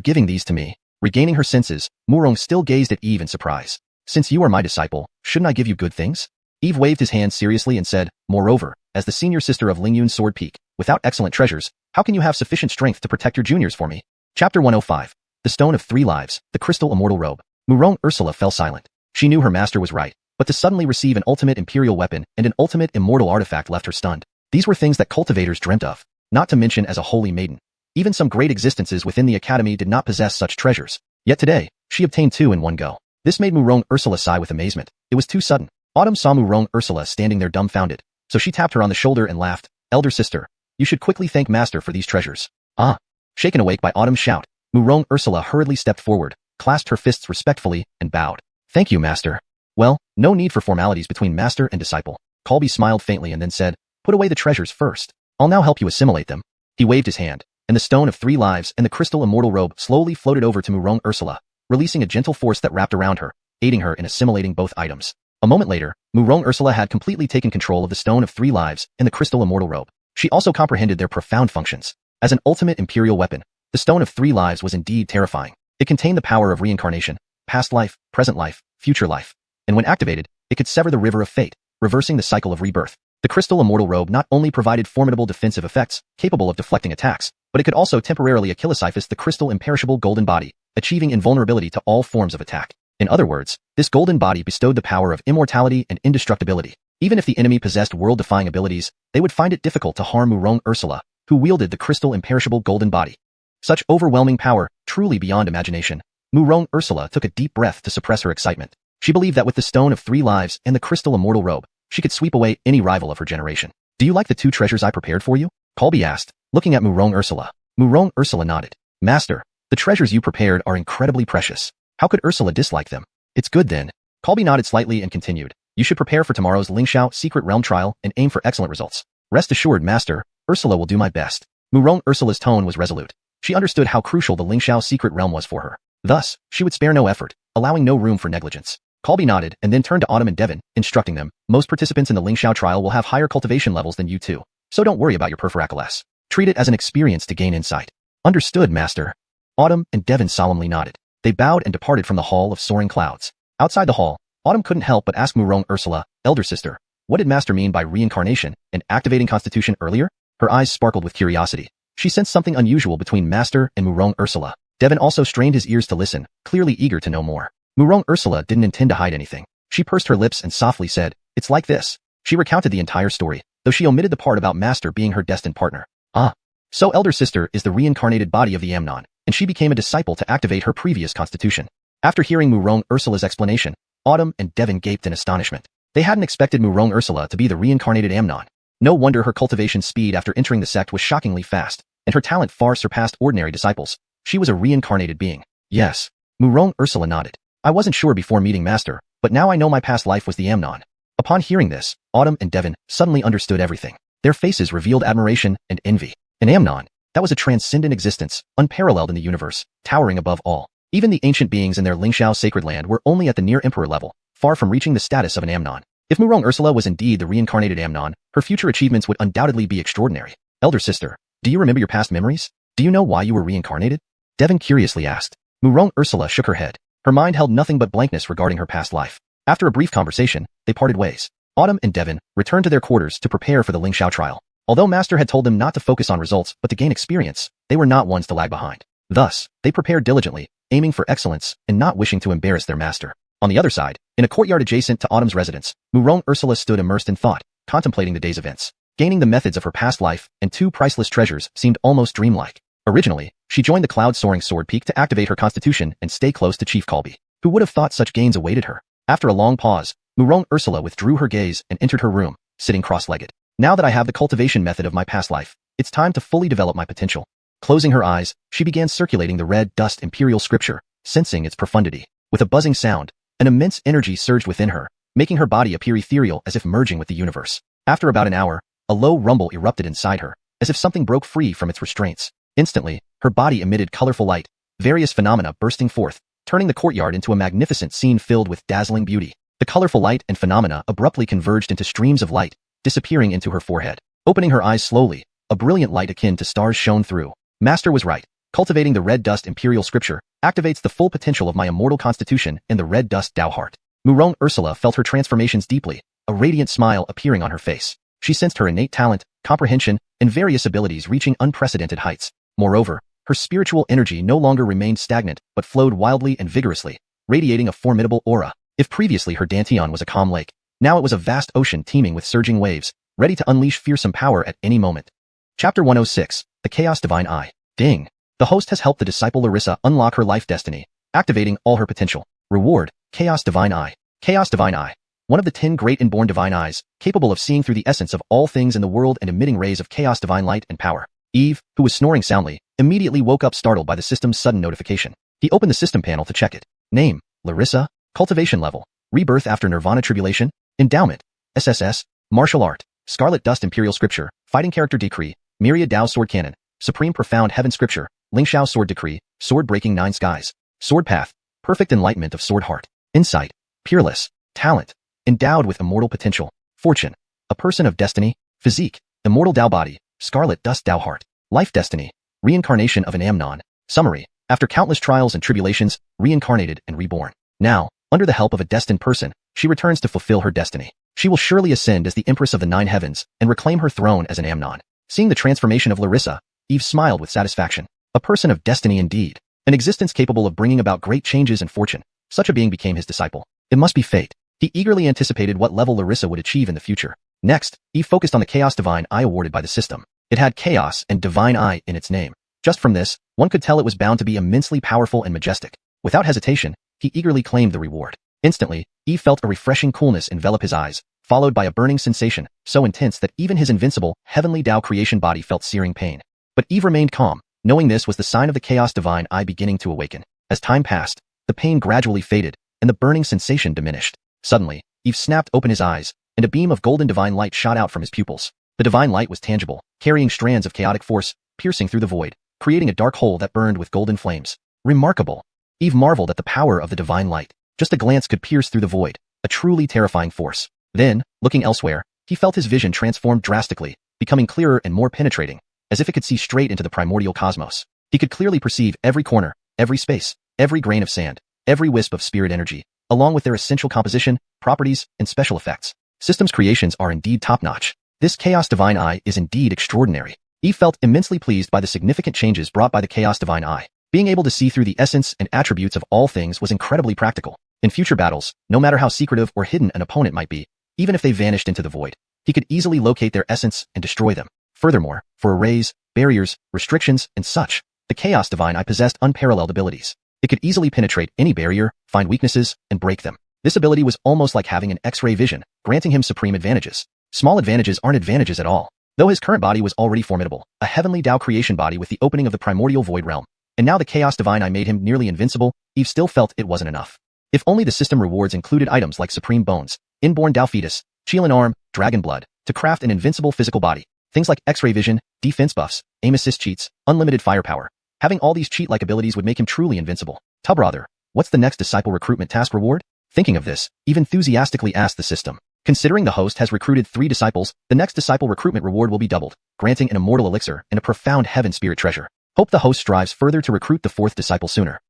giving these to me. Regaining her senses, Morong still gazed at Eve in surprise. Since you are my disciple, shouldn't I give you good things? Eve waved his hand seriously and said, moreover, as the senior sister of Lingyun Sword Peak, without excellent treasures, how can you have sufficient strength to protect your juniors for me? Chapter 105. The Stone of 3 Lives, the Crystal Immortal Robe. Morong Ursula fell silent. She knew her master was right, but to suddenly receive an ultimate imperial weapon and an ultimate immortal artifact left her stunned. These were things that cultivators dreamt of, not to mention as a holy maiden. Even some great existences within the academy did not possess such treasures. Yet today, she obtained 2 in one go. This made Morong Ursula sigh with amazement. It was too sudden. Autumn saw Morong Ursula standing there dumbfounded, so she tapped her on the shoulder and laughed. Elder sister, you should quickly thank Master for these treasures. Ah! Shaken awake by Autumn's shout, Morong Ursula hurriedly stepped forward, clasped her fists respectfully, and bowed. Thank you, Master. Well, no need for formalities between master and disciple. Colby smiled faintly and then said, put away the treasures first. I'll now help you assimilate them. He waved his hand, and the Stone of 3 Lives and the crystal immortal robe slowly floated over to Murong Ursula, releasing a gentle force that wrapped around her, aiding her in assimilating both items. A moment later, Murong Ursula had completely taken control of the Stone of 3 Lives and the crystal immortal robe. She also comprehended their profound functions. As an ultimate imperial weapon, the Stone of 3 Lives was indeed terrifying. It contained the power of reincarnation, past life, present life, future life. And when activated, it could sever the river of fate, reversing the cycle of rebirth. The crystal immortal robe not only provided formidable defensive effects, capable of deflecting attacks, but it could also temporarily Achillesifus the crystal imperishable golden body, achieving invulnerability to all forms of attack. In other words, this golden body bestowed the power of immortality and indestructibility. Even if the enemy possessed world-defying abilities, they would find it difficult to harm Murong Ursula, who wielded the crystal imperishable golden body. Such overwhelming power, truly beyond imagination. Murong Ursula took a deep breath to suppress her excitement. She believed that with the Stone of 3 Lives and the crystal immortal robe, she could sweep away any rival of her generation. Do you like the 2 treasures I prepared for you? Colby asked, looking at Murong Ursula. Murong Ursula nodded. Master, the treasures you prepared are incredibly precious. How could Ursula dislike them? It's good then. Colby nodded slightly and continued. You should prepare for tomorrow's Lingxiao secret realm trial and aim for excellent results. Rest assured, Master, Ursula will do my best. Murong Ursula's tone was resolute. She understood how crucial the Lingxiao secret realm was for her. Thus, she would spare no effort, allowing no room for negligence. Colby nodded and then turned to Autumn and Devon, instructing them, most participants in the Lingxiao trial will have higher cultivation levels than you two, so don't worry about your Perferaculas. Treat it as an experience to gain insight. Understood, Master. Autumn and Devon solemnly nodded. They bowed and departed from the Hall of Soaring Clouds. Outside the hall, Autumn couldn't help but ask Murong Ursula, elder sister, what did Master mean by reincarnation and activating Constitution earlier? Her eyes sparkled with curiosity. She sensed something unusual between Master and Murong Ursula. Devon also strained his ears to listen, clearly eager to know more. Murong Ursula didn't intend to hide anything. She pursed her lips and softly said, it's like this. She recounted the entire story, though she omitted the part about Master being her destined partner. Ah. So elder sister is the reincarnated body of the Amnon, and she became a disciple to activate her previous constitution. After hearing Murong Ursula's explanation, Autumn and Devon gaped in astonishment. They hadn't expected Murong Ursula to be the reincarnated Amnon. No wonder her cultivation speed after entering the sect was shockingly fast, and her talent far surpassed ordinary disciples. She was a reincarnated being. Yes. Murong Ursula nodded. I wasn't sure before meeting Master, but now I know my past life was the Amnon. Upon hearing this, Autumn and Devon suddenly understood everything. Their faces revealed admiration and envy. An Amnon, that was a transcendent existence, unparalleled in the universe, towering above all. Even the ancient beings in their Lingxiao sacred land were only at the near emperor level, far from reaching the status of an Amnon. If Murong Ursula was indeed the reincarnated Amnon, her future achievements would undoubtedly be extraordinary. Elder sister, do you remember your past memories? Do you know why you were reincarnated? Devon curiously asked. Murong Ursula shook her head. Her mind held nothing but blankness regarding her past life. After a brief conversation, they parted ways. Autumn and Devon returned to their quarters to prepare for the Lingxiao trial. Although Master had told them not to focus on results but to gain experience, they were not ones to lag behind. Thus, they prepared diligently, aiming for excellence and not wishing to embarrass their master. On the other side, in a courtyard adjacent to Autumn's residence, Murong Ursula stood immersed in thought, contemplating the day's events. Gaining the methods of her past life and 2 priceless treasures seemed almost dreamlike. Originally, she joined the cloud-soaring Sword Peak to activate her constitution and stay close to Chief Colby. Who would have thought such gains awaited her? After a long pause, Murong Ursula withdrew her gaze and entered her room, sitting cross-legged. Now that I have the cultivation method of my past life, it's time to fully develop my potential. Closing her eyes, she began circulating the red dust imperial scripture, sensing its profundity. With a buzzing sound, an immense energy surged within her, making her body appear ethereal as if merging with the universe. After about an hour, a low rumble erupted inside her, as if something broke free from its restraints. Instantly, her body emitted colorful light, various phenomena bursting forth, turning the courtyard into a magnificent scene filled with dazzling beauty. The colorful light and phenomena abruptly converged into streams of light, disappearing into her forehead. Opening her eyes slowly, a brilliant light akin to stars shone through. Master was right. Cultivating the red dust imperial scripture activates the full potential of my immortal constitution and the red dust Tao heart. Murong Ursula felt her transformations deeply, a radiant smile appearing on her face. She sensed her innate talent, comprehension, and various abilities reaching unprecedented heights. Moreover, her spiritual energy no longer remained stagnant but flowed wildly and vigorously, radiating a formidable aura. If previously her Dantian was a calm lake, now it was a vast ocean teeming with surging waves, ready to unleash fearsome power at any moment. Chapter 106, The Chaos Divine Eye. Ding. The host has helped the disciple Larissa unlock her life destiny, activating all her potential. Reward, Chaos Divine Eye. Chaos Divine Eye. One of the 10 great inborn divine eyes, capable of seeing through the essence of all things in the world and emitting rays of chaos divine light and power. Eve, who was snoring soundly, immediately woke up startled by the system's sudden notification. He opened the system panel to check it. Name, Larissa. Cultivation level, Rebirth after Nirvana Tribulation, Endowment, SSS, Martial Art, Scarlet Dust Imperial Scripture, Fighting Character Decree, Myriad Dao Sword Cannon, Supreme Profound Heaven Scripture, Lingxiao Sword Decree, Sword Breaking 9 Skies, Sword Path, Perfect Enlightenment of Sword Heart, Insight, Peerless, Talent, Endowed with Immortal Potential, Fortune, A Person of Destiny, Physique, Immortal Dao Body, Scarlet Dust Dao Heart, Life Destiny, Reincarnation of an Amnon. Summary. After countless trials and tribulations, reincarnated and reborn. Now, under the help of a destined person, she returns to fulfill her destiny. She will surely ascend as the Empress of the Nine Heavens and reclaim her throne as an Amnon. Seeing the transformation of Larissa, Eve smiled with satisfaction. A person of destiny indeed. An existence capable of bringing about great changes and fortune. Such a being became his disciple. It must be fate. He eagerly anticipated what level Larissa would achieve in the future. Next, Eve focused on the Chaos Divine Eye awarded by the system. It had Chaos and Divine Eye in its name. Just from this, one could tell it was bound to be immensely powerful and majestic. Without hesitation, he eagerly claimed the reward. Instantly, Eve felt a refreshing coolness envelop his eyes, followed by a burning sensation, so intense that even his invincible, heavenly Tao creation body felt searing pain. But Eve remained calm, knowing this was the sign of the Chaos Divine Eye beginning to awaken. As time passed, the pain gradually faded, and the burning sensation diminished. Suddenly, Eve snapped open his eyes, and a beam of golden divine light shot out from his pupils. The divine light was tangible, carrying strands of chaotic force, piercing through the void, creating a dark hole that burned with golden flames. Remarkable! Eve marveled at the power of the divine light. Just a glance could pierce through the void, a truly terrifying force. Then, looking elsewhere, he felt his vision transform drastically, becoming clearer and more penetrating, as if it could see straight into the primordial cosmos. He could clearly perceive every corner, every space, every grain of sand, every wisp of spirit energy, along with their essential composition, properties, and special effects. Systems creations are indeed top-notch. This Chaos Divine Eye is indeed extraordinary. Eve felt immensely pleased by the significant changes brought by the Chaos Divine Eye. Being able to see through the essence and attributes of all things was incredibly practical. In future battles, no matter how secretive or hidden an opponent might be, even if they vanished into the void, he could easily locate their essence and destroy them. Furthermore, for arrays, barriers, restrictions, and such, the Chaos Divine Eye possessed unparalleled abilities. It could easily penetrate any barrier, find weaknesses, and break them. This ability was almost like having an X-ray vision, granting him supreme advantages. Small advantages aren't advantages at all. Though his current body was already formidable, a heavenly Tao creation body with the opening of the primordial void realm, and now the Chaos Divine Eye made him nearly invincible, Eve still felt it wasn't enough. If only the system rewards included items like Supreme Bones, Inborn Tao Fetus, Qilin Arm, Dragon Blood, to craft an invincible physical body. Things like X-ray vision, defense buffs, aim assist cheats, unlimited firepower. Having all these cheat-like abilities would make him truly invincible. Tubbrother, what's the next disciple recruitment task reward? Thinking of this, Eve enthusiastically asked the system. Considering the host has recruited 3 disciples, the next disciple recruitment reward will be doubled, granting an immortal elixir and a profound heaven spirit treasure. Hope the host strives further to recruit the 4th disciple sooner.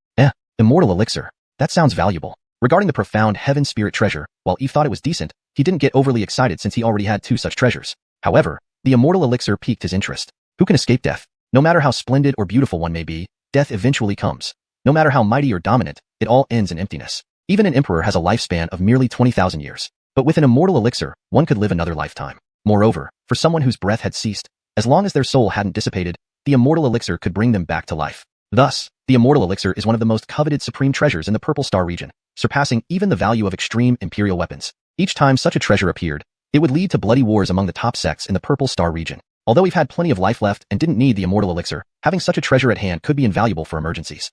Immortal elixir. That sounds valuable. Regarding the profound heaven spirit treasure, while Eve thought it was decent, he didn't get overly excited since he already had 2 such treasures. However, the immortal elixir piqued his interest. Who can escape death? No matter how splendid or beautiful one may be, death eventually comes. No matter how mighty or dominant, it all ends in emptiness. Even an emperor has a lifespan of merely 20,000 years. But with an immortal elixir, one could live another lifetime. Moreover, for someone whose breath had ceased, as long as their soul hadn't dissipated, the immortal elixir could bring them back to life. Thus, the immortal elixir is one of the most coveted supreme treasures in the Purple Star region, surpassing even the value of extreme imperial weapons. Each time such a treasure appeared, it would lead to bloody wars among the top sects in the Purple Star region. Although we've had plenty of life left and didn't need the immortal elixir, having such a treasure at hand could be invaluable for emergencies.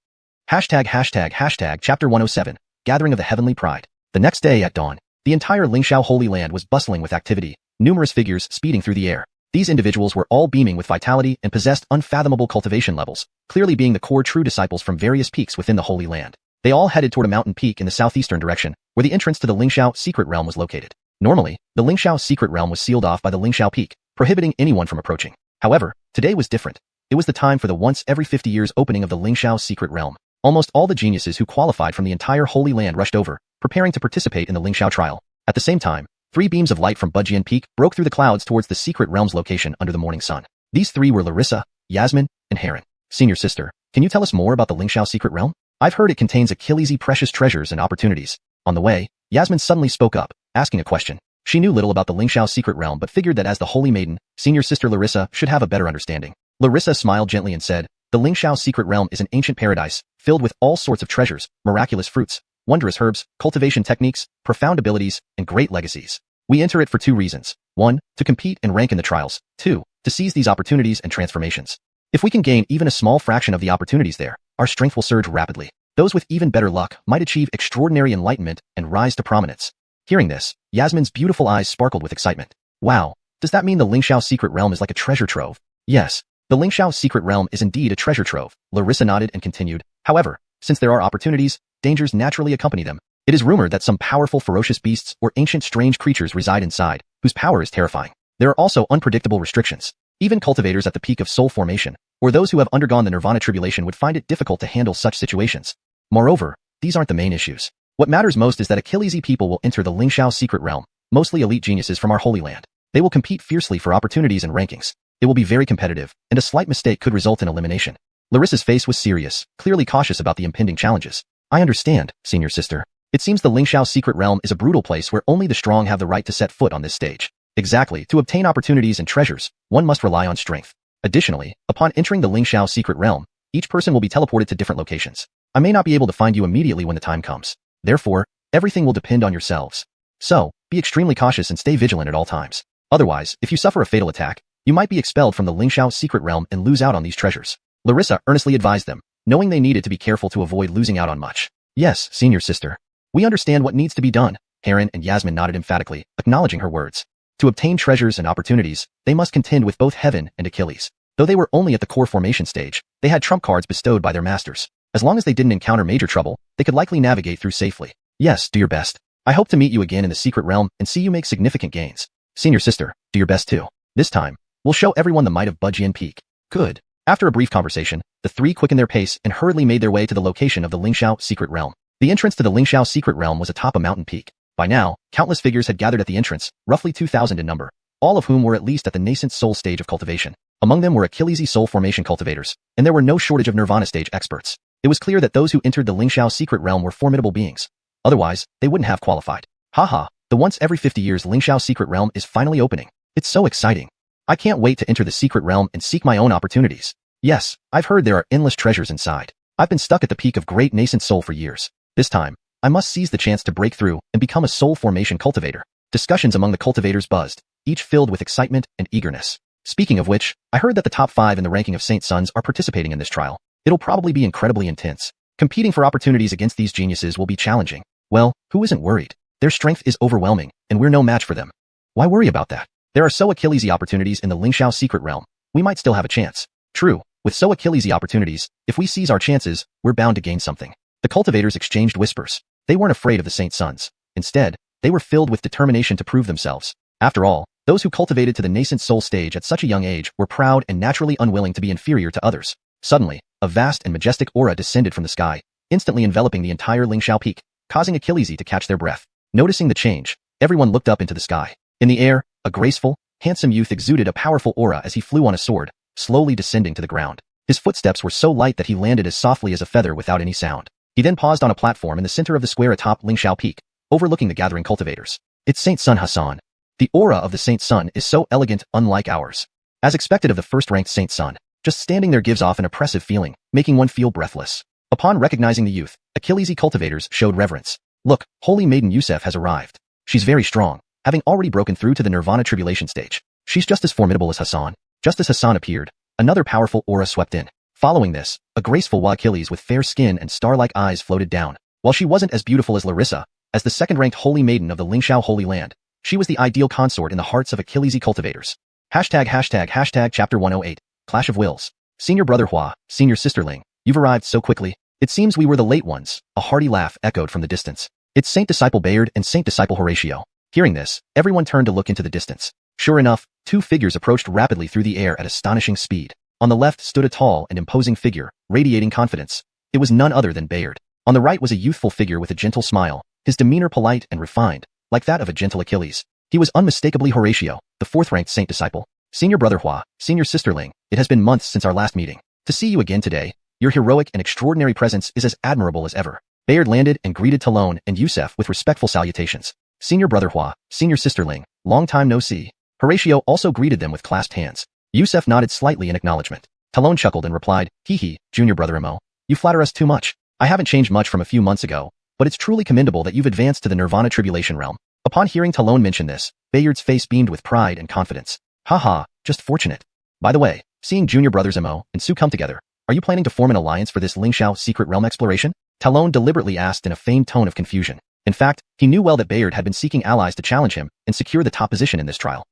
Chapter 107, Gathering of the Heavenly Pride. The next day at dawn, the entire Lingxiao Holy Land was bustling with activity, numerous figures speeding through the air. These individuals were all beaming with vitality and possessed unfathomable cultivation levels, clearly being the core true disciples from various peaks within the Holy Land. They all headed toward a mountain peak in the southeastern direction, where the entrance to the Lingxiao secret realm was located. Normally, the Lingxiao secret realm was sealed off by the Lingxiao peak, prohibiting anyone from approaching. However, today was different. It was the time for the once every 50 years opening of the Lingxiao secret realm. Almost all the geniuses who qualified from the entire Holy Land rushed over, preparing to participate in the Lingxiao trial. At the same time, 3 beams of light from Bujian Peak broke through the clouds towards the secret realm's location under the morning sun. These 3 were Larissa, Yasmin, and Heron. Senior sister, can you tell us more about the Lingxiao secret realm? I've heard it contains Achilles' precious treasures and opportunities. On the way, Yasmin suddenly spoke up, asking a question. She knew little about the Lingxiao secret realm but figured that as the Holy Maiden, senior sister Larissa should have a better understanding. Larissa smiled gently and said, the Lingxiao secret realm is an ancient paradise, filled with all sorts of treasures, miraculous fruits, wondrous herbs, cultivation techniques, profound abilities, and great legacies. We enter it for 2 reasons. 1, to compete and rank in the trials. 2, to seize these opportunities and transformations. If we can gain even a small fraction of the opportunities there, our strength will surge rapidly. Those with even better luck might achieve extraordinary enlightenment and rise to prominence. Hearing this, Yasmin's beautiful eyes sparkled with excitement. Wow, does that mean the Lingxiao secret realm is like a treasure trove? Yes, the Lingxiao secret realm is indeed a treasure trove. Larissa nodded and continued. However, since there are opportunities, dangers naturally accompany them. It is rumored that some powerful ferocious beasts or ancient strange creatures reside inside, whose power is terrifying. There are also unpredictable restrictions. Even cultivators at the peak of soul formation, or those who have undergone the nirvana tribulation would find it difficult to handle such situations. Moreover, these aren't the main issues. What matters most is that Achillesy people will enter the Lingxiao secret realm, mostly elite geniuses from our Holy Land. They will compete fiercely for opportunities and rankings. It will be very competitive, and a slight mistake could result in elimination. Larissa's face was serious, clearly cautious about the impending challenges. I understand, senior sister. It seems the Lingxiao secret realm is a brutal place where only the strong have the right to set foot on this stage. Exactly, to obtain opportunities and treasures, one must rely on strength. Additionally, upon entering the Lingxiao secret realm, each person will be teleported to different locations. I may not be able to find you immediately when the time comes. Therefore, everything will depend on yourselves. So, be extremely cautious and stay vigilant at all times. Otherwise, if you suffer a fatal attack, you might be expelled from the Lingxiao secret realm and lose out on these treasures. Larissa earnestly advised them, knowing they needed to be careful to avoid losing out on much. Yes, senior sister. We understand what needs to be done. Heron and Yasmin nodded emphatically, acknowledging her words. To obtain treasures and opportunities, they must contend with both Heaven and Achilles. Though they were only at the core formation stage, they had trump cards bestowed by their masters. As long as they didn't encounter major trouble, they could likely navigate through safely. Yes, do your best. I hope to meet you again in the secret realm and see you make significant gains. Senior sister, do your best too. This time, we'll show everyone the might of Budgian Peak. Good. After a brief conversation, the three quickened their pace and hurriedly made their way to the location of the Lingxiao secret realm. The entrance to the Lingxiao secret realm was atop a mountain peak. By now, countless figures had gathered at the entrance, roughly 2,000 in number, all of whom were at least at the nascent soul stage of cultivation. Among them were Achillesy soul formation cultivators, and there were no shortage of nirvana stage experts. It was clear that those who entered the Lingxiao secret realm were formidable beings. Otherwise, they wouldn't have qualified. Haha, the once every 50 years Lingxiao secret realm is finally opening. It's so exciting. I can't wait to enter the secret realm and seek my own opportunities. Yes, I've heard there are endless treasures inside. I've been stuck at the peak of great nascent soul for years. This time, I must seize the chance to break through and become a soul formation cultivator. Discussions among the cultivators buzzed, each filled with excitement and eagerness. Speaking of which, I heard that the top 5 in the ranking of Saint Sons are participating in this trial. It'll probably be incredibly intense. Competing for opportunities against these geniuses will be challenging. Well, who isn't worried? Their strength is overwhelming, and we're no match for them. Why worry about that? There are so Achillesy opportunities in the Lingxiao secret realm. We might still have a chance. True, with so Achillesy opportunities, if we seize our chances, we're bound to gain something. The cultivators exchanged whispers. They weren't afraid of the Saint Sons. Instead, they were filled with determination to prove themselves. After all, those who cultivated to the nascent soul stage at such a young age were proud and naturally unwilling to be inferior to others. Suddenly, a vast and majestic aura descended from the sky, instantly enveloping the entire Lingxiao peak, causing Achillesy to catch their breath. Noticing the change, everyone looked up into the sky. In the air, a graceful, handsome youth exuded a powerful aura as he flew on a sword, slowly descending to the ground. His footsteps were so light that he landed as softly as a feather without any sound. He then paused on a platform in the center of the square atop Lingxiao Peak, overlooking the gathering cultivators. It's Saint Sun Hassan. The aura of the Saint Sun is so elegant, unlike ours. As expected of the first-ranked Saint Sun, just standing there gives off an oppressive feeling, making one feel breathless. Upon recognizing the youth, Achillesy cultivators showed reverence. Look, Holy Maiden Yusef has arrived. She's very strong, having already broken through to the Nirvana tribulation stage. She's just as formidable as Hassan. Just as Hassan appeared, another powerful aura swept in. Following this, a graceful Achilles with fair skin and star-like eyes floated down. While she wasn't as beautiful as Larissa, as the second-ranked Holy Maiden of the Lingxiao Holy Land, she was the ideal consort in the hearts of Achillesy cultivators. Hashtag Chapter 108, Clash of Wills. Senior Brother Hua, Senior Sister Ling, you've arrived so quickly. It seems we were the late ones. A hearty laugh echoed from the distance. It's Saint Disciple Bayard and Saint Disciple Horatio. Hearing this, everyone turned to look into the distance. Sure enough, two figures approached rapidly through the air at astonishing speed. On the left stood a tall and imposing figure, radiating confidence. It was none other than Bayard. On the right was a youthful figure with a gentle smile, his demeanor polite and refined, like that of a gentle Achilles. He was unmistakably Horatio, the fourth-ranked Saint Disciple. Senior Brother Hua, Senior Sister Ling, it has been months since our last meeting. To see you again today, your heroic and extraordinary presence is as admirable as ever. Bayard landed and greeted Talon and Yusef with respectful salutations. Senior Brother Hua, Senior Sister Ling, long time no see. Horatio also greeted them with clasped hands. Yusef nodded slightly in acknowledgement. Talon chuckled and replied, hee, Junior Brother Mo, you flatter us too much. I haven't changed much from a few months ago, but it's truly commendable that you've advanced to the Nirvana tribulation realm. Upon hearing Talon mention this, Bayard's face beamed with pride and confidence. Haha, just fortunate. By the way, seeing Junior Brothers Mo and Su come together, are you planning to form an alliance for this Lingxiao secret realm exploration? Talon deliberately asked in a feigned tone of confusion. In fact, he knew well that Bayard had been seeking allies to challenge him and secure the top position in this trial.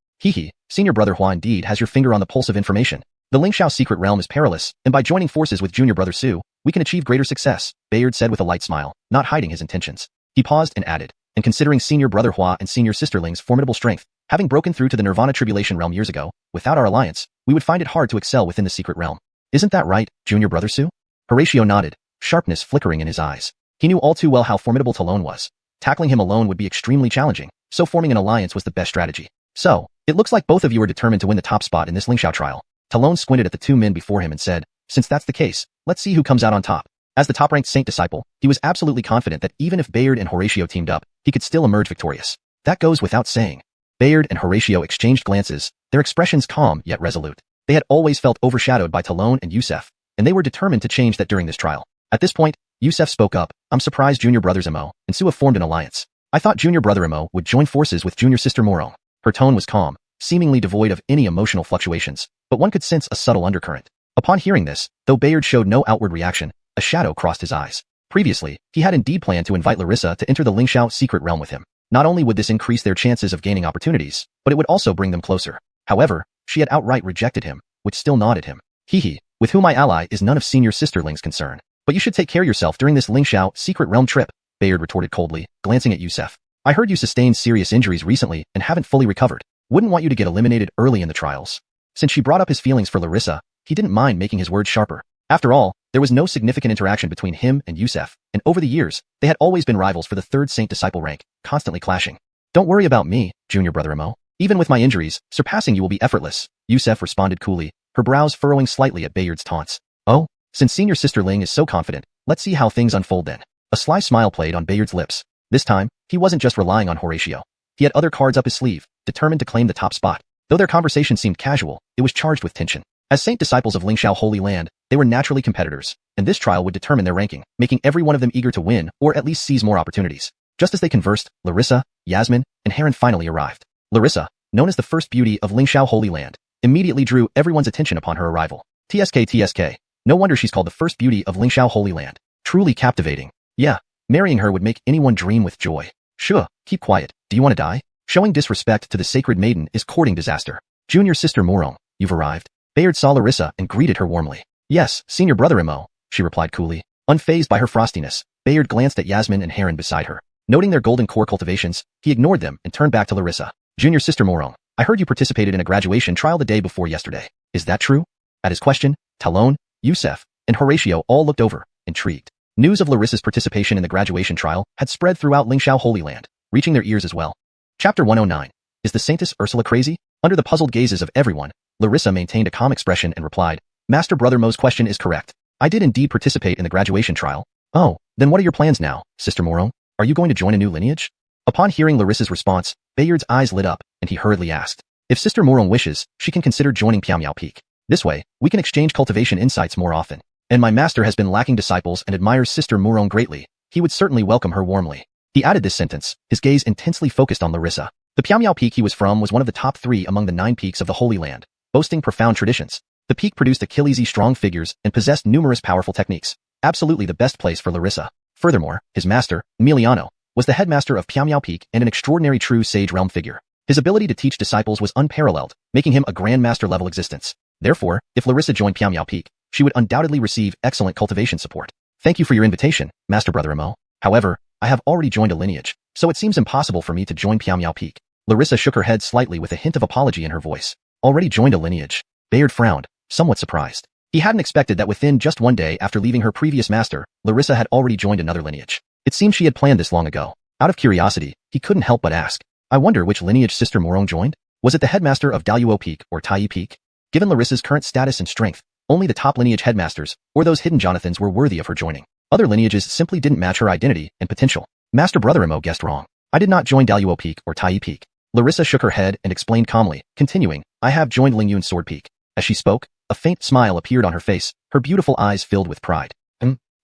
Senior Brother Hua indeed has your finger on the pulse of information. The Lingxiao secret realm is perilous, and by joining forces with Junior Brother Su, we can achieve greater success, Bayard said with a light smile, not hiding his intentions. He paused and added, and considering Senior Brother Hua and Senior Sister Ling's formidable strength, having broken through to the Nirvana Tribulation realm years ago, without our alliance, we would find it hard to excel within the secret realm. Isn't that right, Junior Brother Su? Horatio nodded, sharpness flickering in his eyes. He knew all too well how formidable Talon was. Tackling him alone would be extremely challenging, so forming an alliance was the best strategy. So, it looks like both of you are determined to win the top spot in this Lingxiao trial. Talon squinted at the two men before him and said, since that's the case, let's see who comes out on top. As the top-ranked Saint disciple, he was absolutely confident that even if Bayard and Horatio teamed up, he could still emerge victorious. That goes without saying. Bayard and Horatio exchanged glances, their expressions calm yet resolute. They had always felt overshadowed by Talon and Yusef, and they were determined to change that during this trial. At this point, Yusef spoke up, I'm surprised Junior Brothers Mo and Su have formed an alliance. I thought Junior Brother Mo would join forces with Junior Sister Morong. Her tone was calm, seemingly devoid of any emotional fluctuations, but one could sense a subtle undercurrent. Upon hearing this, though Bayard showed no outward reaction, a shadow crossed his eyes. Previously, he had indeed planned to invite Larissa to enter the Lingxiao secret realm with him. Not only would this increase their chances of gaining opportunities, but it would also bring them closer. However, she had outright rejected him, which still gnawed him. With whom I ally is none of Senior Sister Ling's concern. But you should take care of yourself during this Lingxiao secret realm trip, Bayard retorted coldly, glancing at Yusef. I heard you sustained serious injuries recently and haven't fully recovered. Wouldn't want you to get eliminated early in the trials. Since she brought up his feelings for Larissa, he didn't mind making his words sharper. After all, there was no significant interaction between him and Yusef, and over the years, they had always been rivals for the third Saint Disciple rank, constantly clashing. Don't worry about me, Junior Brother Mo. Even with my injuries, surpassing you will be effortless, Yusef responded coolly, her brows furrowing slightly at Bayard's taunts. Oh, since Senior Sister Ling is so confident, let's see how things unfold then. A sly smile played on Bayard's lips. This time, he wasn't just relying on Horatio. He had other cards up his sleeve, determined to claim the top spot. Though their conversation seemed casual, it was charged with tension. As Saint Disciples of Lingxiao Holy Land, they were naturally competitors, and this trial would determine their ranking, making every one of them eager to win or at least seize more opportunities. Just as they conversed, Larissa, Yasmin, and Heron finally arrived. Larissa, known as the first beauty of Lingxiao Holy Land, immediately drew everyone's attention upon her arrival. TSK. No wonder she's called the first beauty of Lingxiao Holy Land. Truly captivating. Yeah, marrying her would make anyone dream with joy. Sure, keep quiet. Do you want to die? Showing disrespect to the sacred maiden is courting disaster. Junior Sister Morong, you've arrived. Bayard saw Larissa and greeted her warmly. Yes, Senior Brother Mo, she replied coolly. Unfazed by her frostiness, Bayard glanced at Yasmin and Heron beside her. Noting their golden core cultivations, he ignored them and turned back to Larissa. Junior Sister Morong, I heard you participated in a graduation trial the day before yesterday. Is that true? At his question, Talon, Yusef, and Horatio all looked over, intrigued. News of Larissa's participation in the graduation trial had spread throughout Lingxiao Holy Land, reaching their ears as well. Chapter 109. Is the Saintess Ursula crazy? Under the puzzled gazes of everyone, Larissa maintained a calm expression and replied, Master Brother Mo's question is correct. I did indeed participate in the graduation trial. Oh, then what are your plans now, Sister Morong? Are you going to join a new lineage? Upon hearing Larissa's response, Bayard's eyes lit up, and he hurriedly asked, if Sister Morong wishes, she can consider joining Piaomiao Peak. This way, we can exchange cultivation insights more often. And my master has been lacking disciples and admires Sister Morong greatly. He would certainly welcome her warmly. He added this sentence, his gaze intensely focused on Larissa. The Piaomiao Peak he was from was one of the top 3 among the 9 peaks of the Holy Land, boasting profound traditions. The peak produced Achillesy strong figures and possessed numerous powerful techniques. Absolutely the best place for Larissa. Furthermore, his master, Emiliano, was the headmaster of Piaomiao Peak and an extraordinary true sage realm figure. His ability to teach disciples was unparalleled, making him a grandmaster level existence. Therefore, if Larissa joined Piaomiao Peak, she would undoubtedly receive excellent cultivation support. Thank you for your invitation, Master Brother Mo. However, I have already joined a lineage, so it seems impossible for me to join Piaomiao Peak. Larissa shook her head slightly with a hint of apology in her voice. Already joined a lineage? Bayard frowned, somewhat surprised. He hadn't expected that within just one day after leaving her previous master, Larissa had already joined another lineage. It seemed she had planned this long ago. Out of curiosity, he couldn't help but ask, I wonder which lineage Sister Morong joined? Was it the headmaster of Daluo Peak or Tai Peak? Given Larissa's current status and strength, only the top lineage headmasters, or those hidden Jonathans were worthy of her joining. Other lineages simply didn't match her identity and potential. Master Brother Mo guessed wrong. I did not join Daluo Peak or Tai Peak. Larissa shook her head and explained calmly, continuing, I have joined Lingyun Sword Peak. As she spoke, a faint smile appeared on her face, her beautiful eyes filled with pride.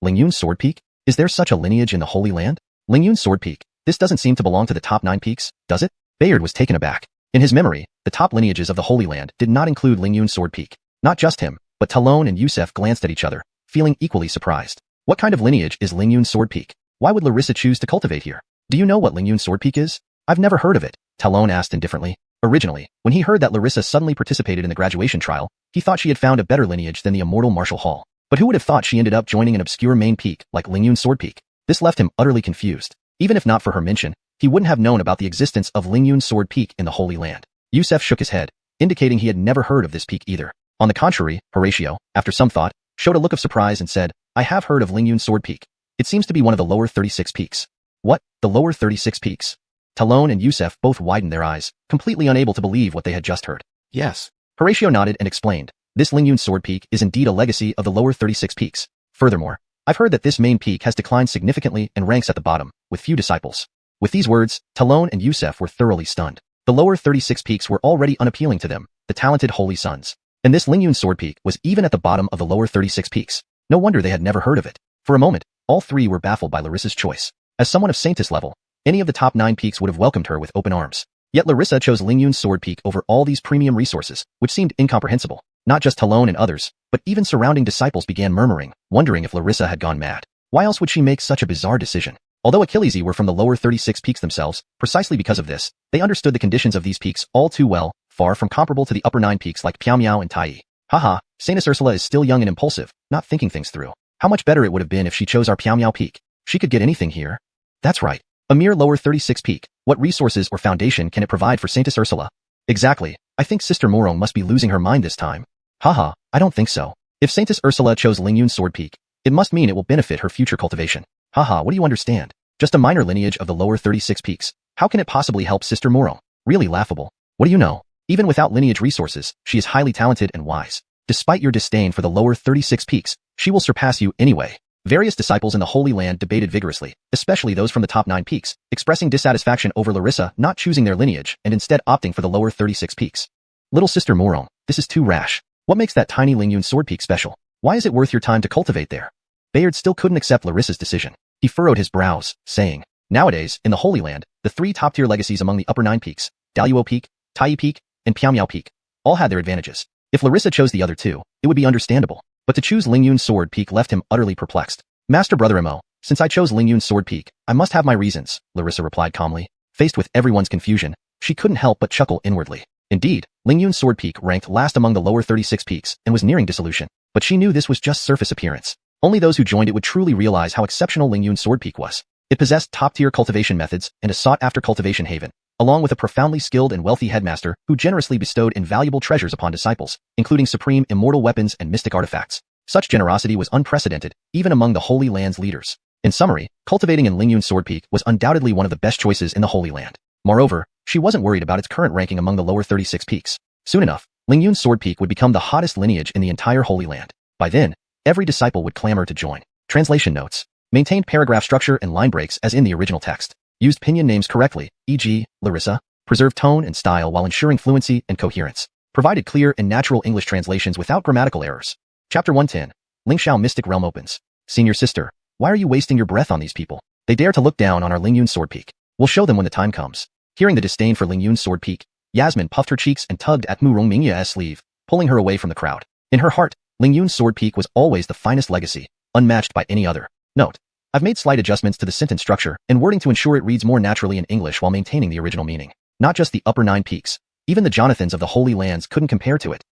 Lingyun Sword Peak? Is there such a lineage in the Holy Land? Lingyun Sword Peak. This doesn't seem to belong to the top 9 peaks, does it? Bayard was taken aback. In his memory, the top lineages of the Holy Land did not include Lingyun Sword Peak. Not just him, but Talon and Yusef glanced at each other, feeling equally surprised. What kind of lineage is Lingyun's sword peak? Why would Larissa choose to cultivate here? Do you know what Lingyun's sword peak is? I've never heard of it, Talon asked indifferently. Originally, when he heard that Larissa suddenly participated in the graduation trial, he thought she had found a better lineage than the Immortal Martial Hall. But who would have thought she ended up joining an obscure main peak like Lingyun's sword peak? This left him utterly confused. Even if not for her mention, he wouldn't have known about the existence of Lingyun's sword peak in the Holy Land. Yusef shook his head, indicating he had never heard of this peak either. On the contrary, Horatio, after some thought, showed a look of surprise and said, I have heard of Lingyun's sword peak. It seems to be one of the lower 36 peaks. What? The lower 36 peaks? Talon and Yusef both widened their eyes, completely unable to believe what they had just heard. Yes. Horatio nodded and explained, this Lingyun's sword peak is indeed a legacy of the lower 36 peaks. Furthermore, I've heard that this main peak has declined significantly and ranks at the bottom, with few disciples. With these words, Talon and Yusef were thoroughly stunned. The lower 36 peaks were already unappealing to them, the talented holy sons. And this Lingyun's sword peak was even at the bottom of the lower 36 peaks. No wonder they had never heard of it. For a moment, all three were baffled by Larissa's choice. As someone of Saintess level, any of the top 9 peaks would have welcomed her with open arms. Yet Larissa chose Lingyun's sword peak over all these premium resources, which seemed incomprehensible. Not just Talon and others, but even surrounding disciples began murmuring, wondering if Larissa had gone mad. Why else would she make such a bizarre decision? Although Achillesi were from the lower 36 peaks themselves, precisely because of this, they understood the conditions of these peaks all too well, far from comparable to the upper 9 peaks like Piao and Tai. Haha, Saintess Ursula is still young and impulsive, not thinking things through. How much better it would have been if she chose our Piao peak. She could get anything here. That's right. A mere lower 36 peak. What resources or foundation can it provide for Saintess Ursula? Exactly. I think Sister Morong must be losing her mind this time. Haha, I don't think so. If Saintess Ursula chose Lingyun's sword peak, it must mean it will benefit her future cultivation. Haha, what do you understand? Just a minor lineage of the lower 36 peaks. How can it possibly help Sister Morong? Really laughable. What do you know? Even without lineage resources, she is highly talented and wise. Despite your disdain for the lower 36 peaks, she will surpass you anyway. Various disciples in the Holy Land debated vigorously, especially those from the top 9 peaks, expressing dissatisfaction over Larissa not choosing their lineage and instead opting for the lower 36 peaks. Little Sister Morong, this is too rash. What makes that tiny Lingyun sword peak special? Why is it worth your time to cultivate there? Bayard still couldn't accept Larissa's decision. He furrowed his brows, saying, nowadays, in the Holy Land, the 3 top-tier legacies among the upper 9 peaks, Daluo Peak, Tai Peak, and Piao Peak, all had their advantages. If Larissa chose the other 2, it would be understandable. But to choose Lingyun's sword peak left him utterly perplexed. Master Brother Mo, since I chose Lingyun's sword peak, I must have my reasons, Larissa replied calmly. Faced with everyone's confusion, she couldn't help but chuckle inwardly. Indeed, Lingyun's sword peak ranked last among the lower 36 peaks and was nearing dissolution. But she knew this was just surface appearance. Only those who joined it would truly realize how exceptional Lingyun's sword peak was. It possessed top-tier cultivation methods and a sought-after cultivation haven, along with a profoundly skilled and wealthy headmaster who generously bestowed invaluable treasures upon disciples, including supreme immortal weapons and mystic artifacts. Such generosity was unprecedented, even among the Holy Land's leaders. In summary, cultivating in Lingyun's sword peak was undoubtedly one of the best choices in the Holy Land. Moreover, she wasn't worried about its current ranking among the lower 36 peaks. Soon enough, Lingyun's sword peak would become the hottest lineage in the entire Holy Land. By then, every disciple would clamor to join. Translation notes. Maintained paragraph structure and line breaks as in the original text. Used pinyin names correctly, e.g., Larissa. Preserved tone and style while ensuring fluency and coherence. Provided clear and natural English translations without grammatical errors. Chapter 110. Lingxiao Mystic Realm opens. Senior sister, why are you wasting your breath on these people? They dare to look down on our Lingyun's sword peak. We'll show them when the time comes. Hearing the disdain for Lingyun's sword peak, Yasmin puffed her cheeks and tugged at Mu Rongmingya's sleeve, pulling her away from the crowd. In her heart, Lingyun's sword peak was always the finest legacy, unmatched by any other. Note. I've made slight adjustments to the sentence structure and wording to ensure it reads more naturally in English while maintaining the original meaning. Not just the upper 9 peaks. Even the Jonathans of the Holy Lands couldn't compare to it.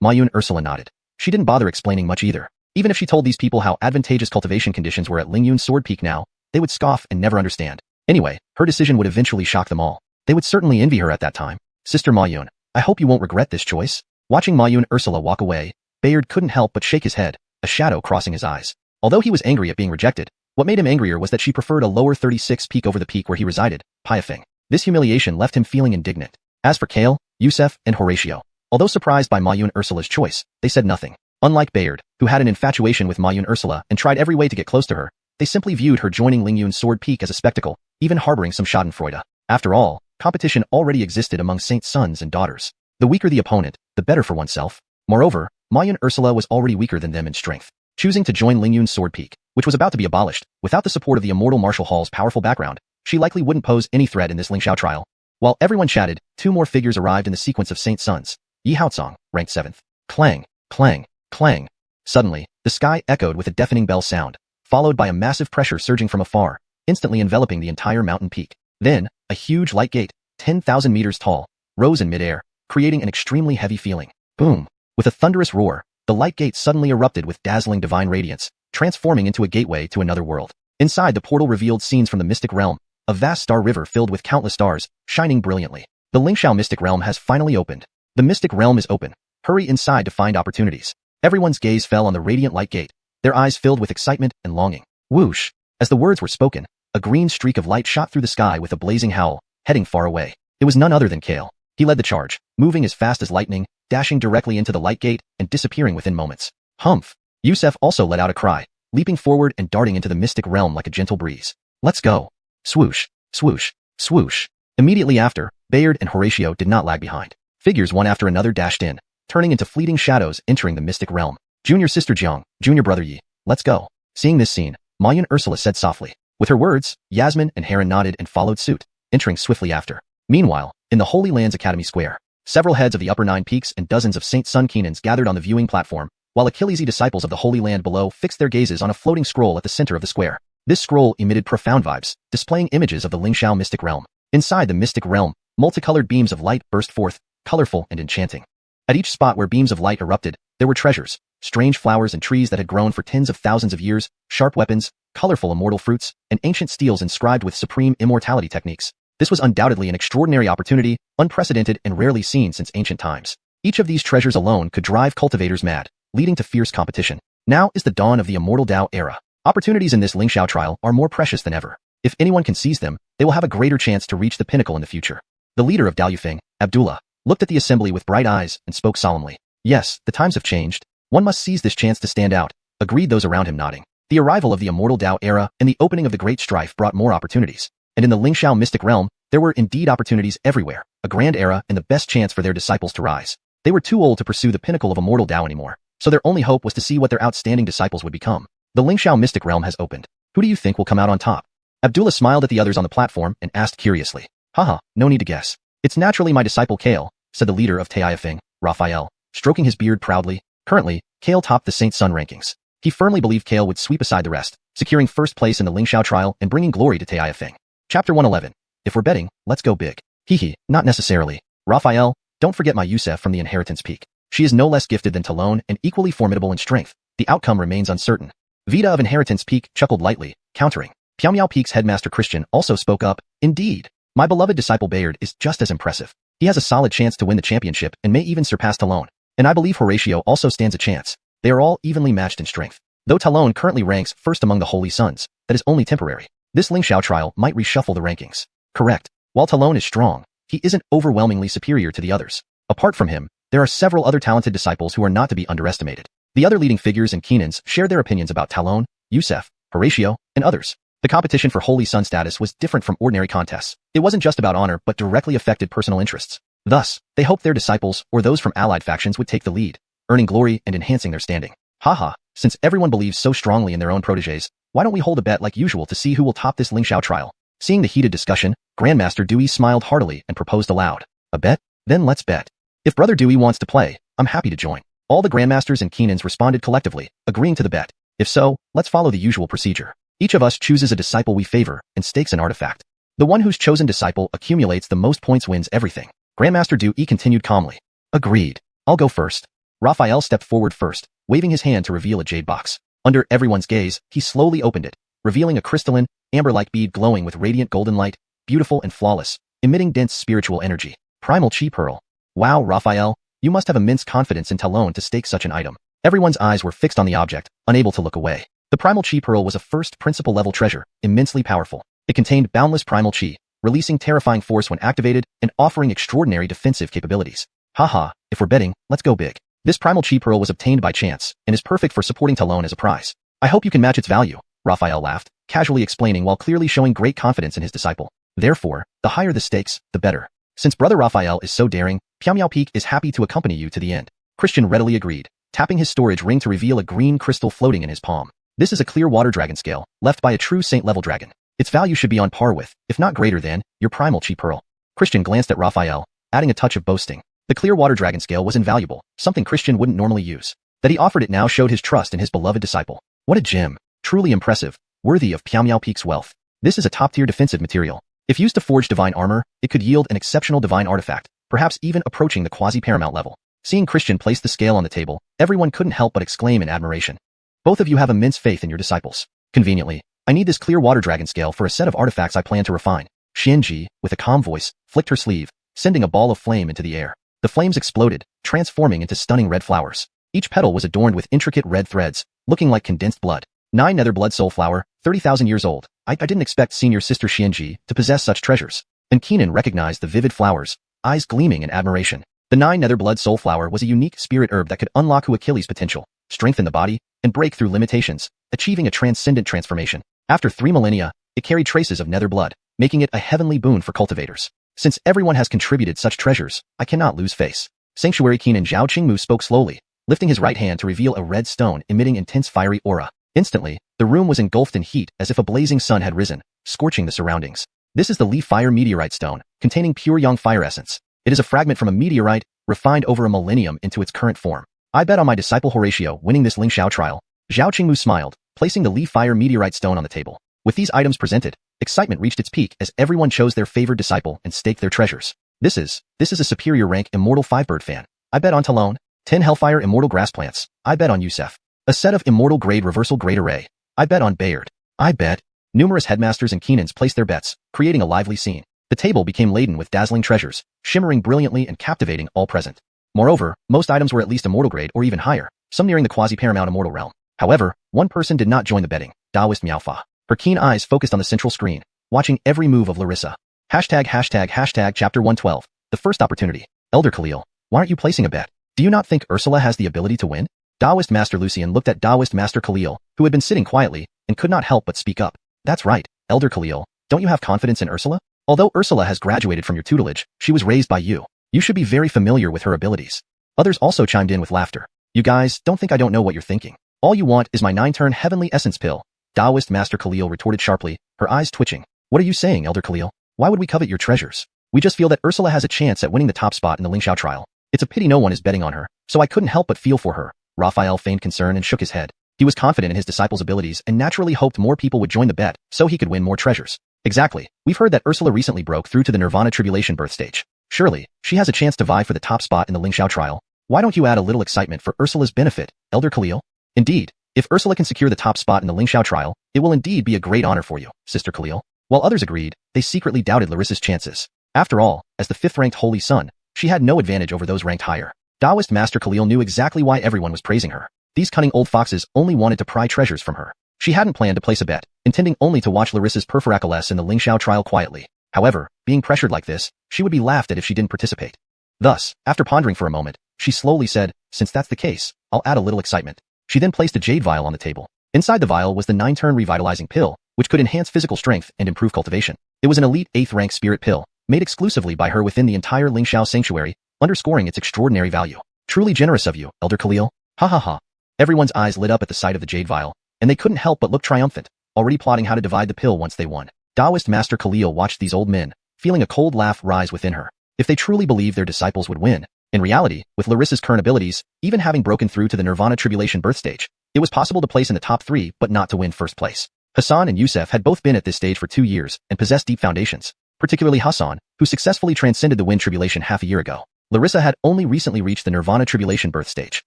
Mayun Ursula nodded. She didn't bother explaining much either. Even if she told these people how advantageous cultivation conditions were at Lingyun's sword peak now, they would scoff and never understand. Anyway, her decision would eventually shock them all. They would certainly envy her at that time. Sister Mayun, I hope you won't regret this choice. Watching Mayun Ursula walk away, Bayard couldn't help but shake his head, a shadow crossing his eyes. Although he was angry at being rejected, what made him angrier was that she preferred a lower 36 peak over the peak where he resided, Piafeng. This humiliation left him feeling indignant. As for Kale, Yusef, and Horatio, although surprised by Mayun Ursula's choice, they said nothing. Unlike Bayard, who had an infatuation with Mayun Ursula and tried every way to get close to her, they simply viewed her joining Lingyun's sword peak as a spectacle, even harboring some schadenfreude. After all, competition already existed among Saint's sons and daughters. The weaker the opponent, the better for oneself. Moreover, Mayun Ursula was already weaker than them in strength. Choosing to join Lingyun's sword peak, which was about to be abolished, without the support of the Immortal Martial Hall's powerful background, she likely wouldn't pose any threat in this Lingxiao trial. While everyone chatted, 2 more figures arrived in the sequence of Saint's sons. Yi Haozong, ranked 7th. Clang, clang, clang. Suddenly, the sky echoed with a deafening bell sound, followed by a massive pressure surging from afar, instantly enveloping the entire mountain peak. Then, a huge light gate, 10,000 meters tall, rose in midair, creating an extremely heavy feeling. Boom! With a thunderous roar, the light gate suddenly erupted with dazzling divine radiance, transforming into a gateway to another world. Inside the portal revealed scenes from the mystic realm, a vast star river filled with countless stars, shining brilliantly. The Lingxiao mystic realm has finally opened. The mystic realm is open. Hurry inside to find opportunities. Everyone's gaze fell on the radiant light gate, their eyes filled with excitement and longing. Whoosh! As the words were spoken, a green streak of light shot through the sky with a blazing howl, heading far away. It was none other than Kale. He led the charge, moving as fast as lightning, dashing directly into the light gate and disappearing within moments. Humph! Yusef also let out a cry, leaping forward and darting into the mystic realm like a gentle breeze. Let's go! Swoosh! Swoosh! Swoosh! Immediately after, Bayard and Horatio did not lag behind. Figures one after another dashed in, turning into fleeting shadows entering the mystic realm. Junior sister Jiang, junior brother Yi, let's go. Seeing this scene, Mayun Ursula said softly. With her words, Yasmin and Heron nodded and followed suit, entering swiftly after. Meanwhile, in the Holy Lands Academy Square, several heads of the upper 9 peaks and dozens of Saint Sun Keenans gathered on the viewing platform, while Achillesy disciples of the Holy Land below fixed their gazes on a floating scroll at the center of the square. This scroll emitted profound vibes, displaying images of the Lingxiao mystic realm. Inside the mystic realm, multicolored beams of light burst forth, colorful and enchanting. At each spot where beams of light erupted, there were treasures, strange flowers and trees that had grown for tens of thousands of years, sharp weapons, colorful immortal fruits, and ancient steels inscribed with supreme immortality techniques. This was undoubtedly an extraordinary opportunity, unprecedented and rarely seen since ancient times. Each of these treasures alone could drive cultivators mad, leading to fierce competition. Now is the dawn of the Immortal Dao era. Opportunities in this Lingxiao trial are more precious than ever. If anyone can seize them, they will have a greater chance to reach the pinnacle in the future. The leader of Dao Yufeng, Abdullah, looked at the assembly with bright eyes and spoke solemnly. Yes, the times have changed. One must seize this chance to stand out, agreed those around him nodding. The arrival of the Immortal Dao era and the opening of the Great Strife brought more opportunities. And in the Lingxiao mystic realm, there were indeed opportunities everywhere, a grand era and the best chance for their disciples to rise. They were too old to pursue the pinnacle of Immortal Dao anymore, so their only hope was to see what their outstanding disciples would become. The Lingxiao mystic realm has opened. Who do you think will come out on top? Abdullah smiled at the others on the platform and asked curiously. Haha, no need to guess. It's naturally my disciple Kale, said the leader of Taiyafeng, Raphael, stroking his beard proudly. Currently, Kale topped the Saint Sun rankings. He firmly believed Kale would sweep aside the rest, securing first place in the Lingxiao trial and bringing glory to Taiyafeng. Chapter 111. If we're betting, let's go big. Hehe, not necessarily. Raphael, don't forget my Yusef from the Inheritance Peak. She is no less gifted than Talon and equally formidable in strength. The outcome remains uncertain. Vita of Inheritance Peak chuckled lightly, countering. Piao Peak's headmaster Christian also spoke up. Indeed, my beloved disciple Bayard is just as impressive. He has a solid chance to win the championship and may even surpass Talon. And I believe Horatio also stands a chance. They are all evenly matched in strength. Though Talon currently ranks first among the Holy Sons, that is only temporary. This Lingxiao trial might reshuffle the rankings. Correct. While Talon is strong, he isn't overwhelmingly superior to the others. Apart from him, there are several other talented disciples who are not to be underestimated. The other leading figures and Keenans shared their opinions about Talon, Yusef, Horatio, and others. The competition for Holy Sun status was different from ordinary contests. It wasn't just about honor but directly affected personal interests. Thus, they hoped their disciples or those from allied factions would take the lead, earning glory and enhancing their standing. Haha, since everyone believes so strongly in their own protégés, why don't we hold a bet like usual to see who will top this Lingxiao trial? Seeing the heated discussion, Grandmaster Dewey smiled heartily and proposed aloud. A bet? Then let's bet. If Brother Dewey wants to play, I'm happy to join. All the Grandmasters and Keenans responded collectively, agreeing to the bet. If so, let's follow the usual procedure. Each of us chooses a disciple we favor and stakes an artifact. The one whose chosen disciple accumulates the most points wins everything. Grandmaster Dewey continued calmly. Agreed. I'll go first. Raphael stepped forward first, waving his hand to reveal a jade box. Under everyone's gaze, he slowly opened it, revealing a crystalline, amber-like bead glowing with radiant golden light, beautiful and flawless, emitting dense spiritual energy. Primal Chi Pearl. Wow, Raphael, you must have immense confidence in Talon to stake such an item. Everyone's eyes were fixed on the object, unable to look away. The Primal Chi Pearl was a first principal level treasure, immensely powerful. It contained boundless primal chi, releasing terrifying force when activated and offering extraordinary defensive capabilities. Haha, if we're betting, let's go big. This Primal Chi Pearl was obtained by chance and is perfect for supporting Talon as a prize. I hope you can match its value, Raphael laughed, casually explaining while clearly showing great confidence in his disciple. Therefore, the higher the stakes, the better. Since Brother Raphael is so daring, Piao Peak is happy to accompany you to the end. Christian readily agreed, tapping his storage ring to reveal a green crystal floating in his palm. This is a clear water dragon scale, left by a true saint-level dragon. Its value should be on par with, if not greater than, your Primal Chi Pearl. Christian glanced at Raphael, adding a touch of boasting. The clear water dragon scale was invaluable, something Christian wouldn't normally use. That he offered it now showed his trust in his beloved disciple. What a gem! Truly impressive, worthy of Piao Peak's wealth. This is a top-tier defensive material. If used to forge divine armor, it could yield an exceptional divine artifact, perhaps even approaching the quasi-paramount level. Seeing Christian place the scale on the table, everyone couldn't help but exclaim in admiration. Both of you have immense faith in your disciples. Conveniently, I need this clear water dragon scale for a set of artifacts I plan to refine. Xianxia, with a calm voice, flicked her sleeve, sending a ball of flame into the air. The flames exploded, transforming into stunning red flowers. Each petal was adorned with intricate red threads, looking like condensed blood. 9 nether blood soul flower, 30,000 years old. I didn't expect senior sister Xianxia to possess such treasures. And Keenan recognized the vivid flowers, eyes gleaming in admiration. The 9 nether blood soul flower was a unique spirit herb that could unlock Achilles' potential, strengthen the body, and break through limitations, achieving a transcendent transformation. After 3 millennia, it carried traces of nether blood, making it a heavenly boon for cultivators. Since everyone has contributed such treasures, I cannot lose face. Sanctuary Keenan Zhao Qingmu spoke slowly, lifting his right hand to reveal a red stone emitting intense fiery aura. Instantly, the room was engulfed in heat as if a blazing sun had risen, scorching the surroundings. This is the Li Fire Meteorite Stone, containing pure Yang Fire essence. It is a fragment from a meteorite, refined over a millennium into its current form. I bet on my disciple Horatio winning this Lingxiao trial. Zhao Qingmu smiled, placing the Li Fire Meteorite Stone on the table. With these items presented, excitement reached its peak as everyone chose their favored disciple and staked their treasures. This is a superior rank Immortal 5-bird fan. I bet on Talon. 10 Hellfire Immortal Grass Plants. I bet on Yusef. A set of Immortal Grade Reversal Grade Array. I bet on Bayard. I bet. Numerous headmasters and Keenans placed their bets, creating a lively scene. The table became laden with dazzling treasures, shimmering brilliantly and captivating all present. Moreover, most items were at least Immortal Grade or even higher, some nearing the quasi-paramount Immortal realm. However, one person did not join the betting, Taoist Miaofa. Her keen eyes focused on the central screen, watching every move of Larissa. Hashtag chapter 112. The first opportunity. Elder Khalil, why aren't you placing a bet? Do you not think Ursula has the ability to win? Taoist Master Lucian looked at Taoist Master Khalil, who had been sitting quietly, and could not help but speak up. That's right, Elder Khalil, don't you have confidence in Ursula? Although Ursula has graduated from your tutelage, she was raised by you. You should be very familiar with her abilities. Others also chimed in with laughter. You guys, don't think I don't know what you're thinking. All you want is my 9-turn Heavenly Essence pill. Taoist Master Khalil retorted sharply, her eyes twitching. What are you saying, Elder Khalil? Why would we covet your treasures? We just feel that Ursula has a chance at winning the top spot in the Lingxiao trial. It's a pity no one is betting on her, so I couldn't help but feel for her. Raphael feigned concern and shook his head. He was confident in his disciple's abilities and naturally hoped more people would join the bet, so he could win more treasures. Exactly. We've heard that Ursula recently broke through to the Nirvana Tribulation birth stage. Surely, she has a chance to vie for the top spot in the Lingxiao trial. Why don't you add a little excitement for Ursula's benefit, Elder Khalil? Indeed, if Ursula can secure the top spot in the Lingxiao trial, it will indeed be a great honor for you, Sister Khalil. While others agreed, they secretly doubted Larissa's chances. After all, as the 5th-ranked Holy Sun, she had no advantage over those ranked higher. Taoist Master Khalil knew exactly why everyone was praising her. These cunning old foxes only wanted to pry treasures from her. She hadn't planned to place a bet, intending only to watch Larissa's Perfiracles in the Lingxiao trial quietly. However, being pressured like this, she would be laughed at if she didn't participate. Thus, after pondering for a moment, she slowly said, since that's the case, I'll add a little excitement. She then placed a jade vial on the table. Inside the vial was the 9-turn revitalizing pill, which could enhance physical strength and improve cultivation. It was an elite 8th-rank spirit pill, made exclusively by her within the entire Lingxiao sanctuary, underscoring its extraordinary value. Truly generous of you, Elder Khalil. Ha ha ha. Everyone's eyes lit up at the sight of the jade vial, and they couldn't help but look triumphant, already plotting how to divide the pill once they won. Taoist Master Khalil watched these old men, feeling a cold laugh rise within her. If they truly believed their disciples would win, in reality, with Larissa's current abilities, even having broken through to the Nirvana Tribulation birth stage, it was possible to place in the top 3 but not to win first place. Hassan and Yusef had both been at this stage for 2 years and possessed deep foundations, particularly Hassan, who successfully transcended the Wind Tribulation half a year ago. Larissa had only recently reached the Nirvana Tribulation birth stage.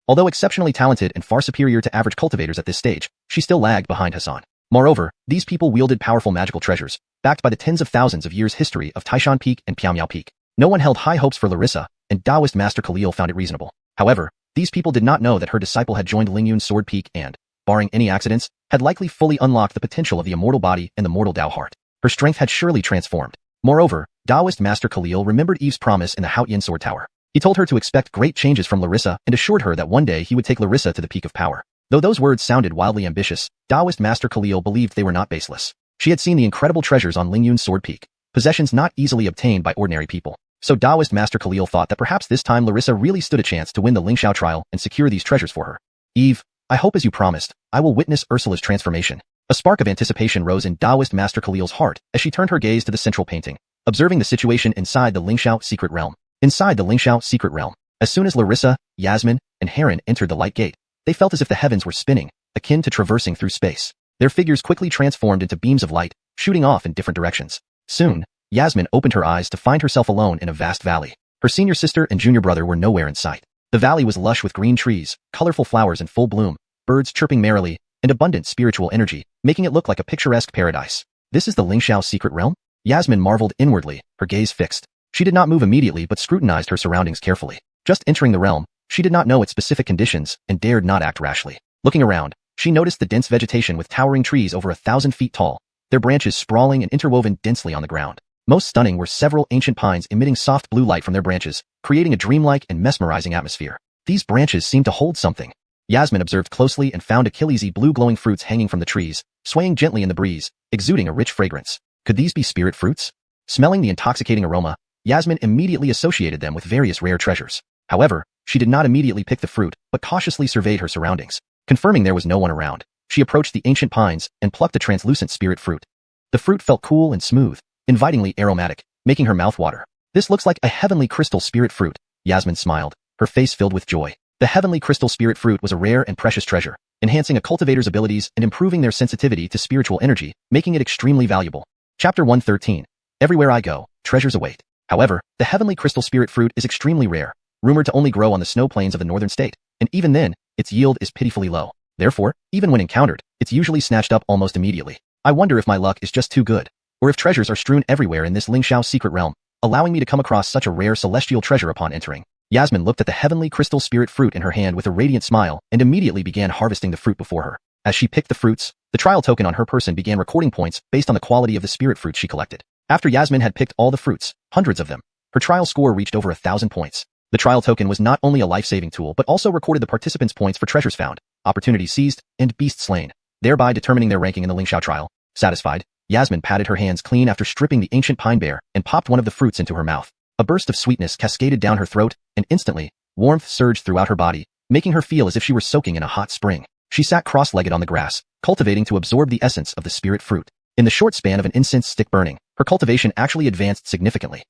Although exceptionally talented and far superior to average cultivators at this stage, she still lagged behind Hassan. Moreover, these people wielded powerful magical treasures, backed by the tens of thousands of years history of Taishan Peak and Piao Peak. No one held high hopes for Larissa, and Taoist Master Khalil found it reasonable. However, these people did not know that her disciple had joined Lingyun's Sword Peak and, barring any accidents, had likely fully unlocked the potential of the immortal body and the mortal Dao heart. Her strength had surely transformed. Moreover, Taoist Master Khalil remembered Eve's promise in the Haotian Sword Tower. He told her to expect great changes from Larissa and assured her that one day he would take Larissa to the peak of power. Though those words sounded wildly ambitious, Taoist Master Khalil believed they were not baseless. She had seen the incredible treasures on Lingyun's Sword Peak, possessions not easily obtained by ordinary people. So Taoist Master Khalil thought that perhaps this time Larissa really stood a chance to win the Lingxiao trial and secure these treasures for her. Eve, I hope as you promised, I will witness Ursula's transformation. A spark of anticipation rose in Taoist Master Khalil's heart as she turned her gaze to the central painting, observing the situation inside the Lingxiao secret realm. Inside the Lingxiao secret realm, as soon as Larissa, Yasmin, and Heron entered the light gate, they felt as if the heavens were spinning, akin to traversing through space. Their figures quickly transformed into beams of light, shooting off in different directions. Soon, Yasmin opened her eyes to find herself alone in a vast valley. Her senior sister and junior brother were nowhere in sight. The valley was lush with green trees, colorful flowers in full bloom, birds chirping merrily, and abundant spiritual energy, making it look like a picturesque paradise. This is the Lingxiao secret realm? Yasmin marveled inwardly, her gaze fixed. She did not move immediately but scrutinized her surroundings carefully. Just entering the realm, she did not know its specific conditions and dared not act rashly. Looking around, she noticed the dense vegetation with towering trees over 1,000 feet tall, their branches sprawling and interwoven densely on the ground. Most stunning were several ancient pines emitting soft blue light from their branches, creating a dreamlike and mesmerizing atmosphere. These branches seemed to hold something. Yasmin observed closely and found Achillesy blue glowing fruits hanging from the trees, swaying gently in the breeze, exuding a rich fragrance. Could these be spirit fruits? Smelling the intoxicating aroma, Yasmin immediately associated them with various rare treasures. However, she did not immediately pick the fruit, but cautiously surveyed her surroundings. Confirming there was no one around, she approached the ancient pines and plucked a translucent spirit fruit. The fruit felt cool and smooth, invitingly aromatic, making her mouth water. This looks like a heavenly crystal spirit fruit, Yasmin smiled, her face filled with joy. The heavenly crystal spirit fruit was a rare and precious treasure, enhancing a cultivator's abilities and improving their sensitivity to spiritual energy, making it extremely valuable. Chapter 113. Everywhere I go, treasures await. However, the heavenly crystal spirit fruit is extremely rare, rumored to only grow on the snow plains of the northern state, and even then, its yield is pitifully low. Therefore, even when encountered, it's usually snatched up almost immediately. I wonder if my luck is just too good, or if treasures are strewn everywhere in this Lingxiao secret realm, allowing me to come across such a rare celestial treasure upon entering. Yasmin looked at the heavenly crystal spirit fruit in her hand with a radiant smile and immediately began harvesting the fruit before her. As she picked the fruits, the trial token on her person began recording points based on the quality of the spirit fruit she collected. After Yasmin had picked all the fruits, hundreds of them, her trial score reached over 1,000 points. The trial token was not only a life-saving tool but also recorded the participants' points for treasures found, opportunities seized, and beasts slain, thereby determining their ranking in the Lingxiao trial. Satisfied, Yasmin patted her hands clean after stripping the ancient pine bear and popped one of the fruits into her mouth. A burst of sweetness cascaded down her throat, and instantly, warmth surged throughout her body, making her feel as if she were soaking in a hot spring. She sat cross-legged on the grass, cultivating to absorb the essence of the spirit fruit. In the short span of an incense stick burning, her cultivation actually advanced significantly.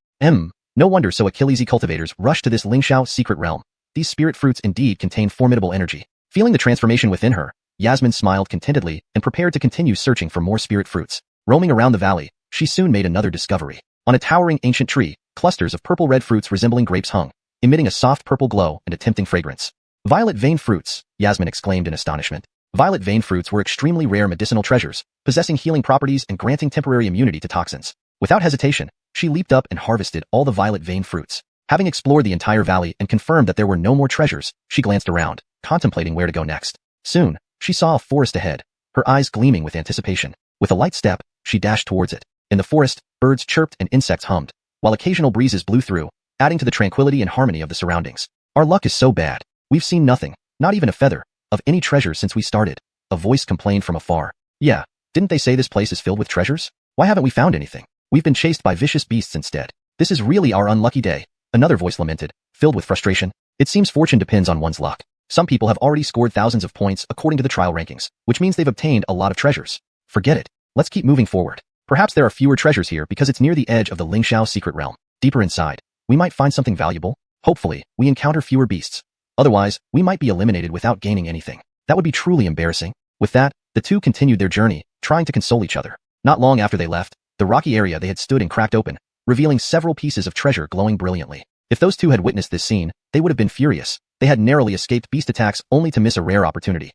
No wonder so Achillesy cultivators rushed to this Lingxiao secret realm. These spirit fruits indeed contain formidable energy. Feeling the transformation within her, Yasmin smiled contentedly and prepared to continue searching for more spirit fruits. Roaming around the valley, she soon made another discovery. On a towering ancient tree, clusters of purple-red fruits resembling grapes hung, emitting a soft purple glow and a tempting fragrance. Violet vein fruits, Yasmin exclaimed in astonishment. Violet vein fruits were extremely rare medicinal treasures, possessing healing properties and granting temporary immunity to toxins. Without hesitation, she leaped up and harvested all the violet vein fruits. Having explored the entire valley and confirmed that there were no more treasures, she glanced around, contemplating where to go next. Soon, she saw a forest ahead, her eyes gleaming with anticipation. With a light step, she dashed towards it. In the forest, birds chirped and insects hummed, while occasional breezes blew through, adding to the tranquility and harmony of the surroundings. Our luck is so bad. We've seen nothing, not even a feather, of any treasure since we started. A voice complained from afar. Yeah, didn't they say this place is filled with treasures? Why haven't we found anything? We've been chased by vicious beasts instead. This is really our unlucky day. Another voice lamented, filled with frustration. It seems fortune depends on one's luck. Some people have already scored thousands of points according to the trial rankings, which means they've obtained a lot of treasures. Forget it. Let's keep moving forward. Perhaps there are fewer treasures here because it's near the edge of the Lingxiao secret realm. Deeper inside, we might find something valuable. Hopefully, we encounter fewer beasts. Otherwise, we might be eliminated without gaining anything. That would be truly embarrassing. With that, the two continued their journey, trying to console each other. Not long after they left, the rocky area they had stood in cracked open, revealing several pieces of treasure glowing brilliantly. If those two had witnessed this scene, they would have been furious. They had narrowly escaped beast attacks only to miss a rare opportunity.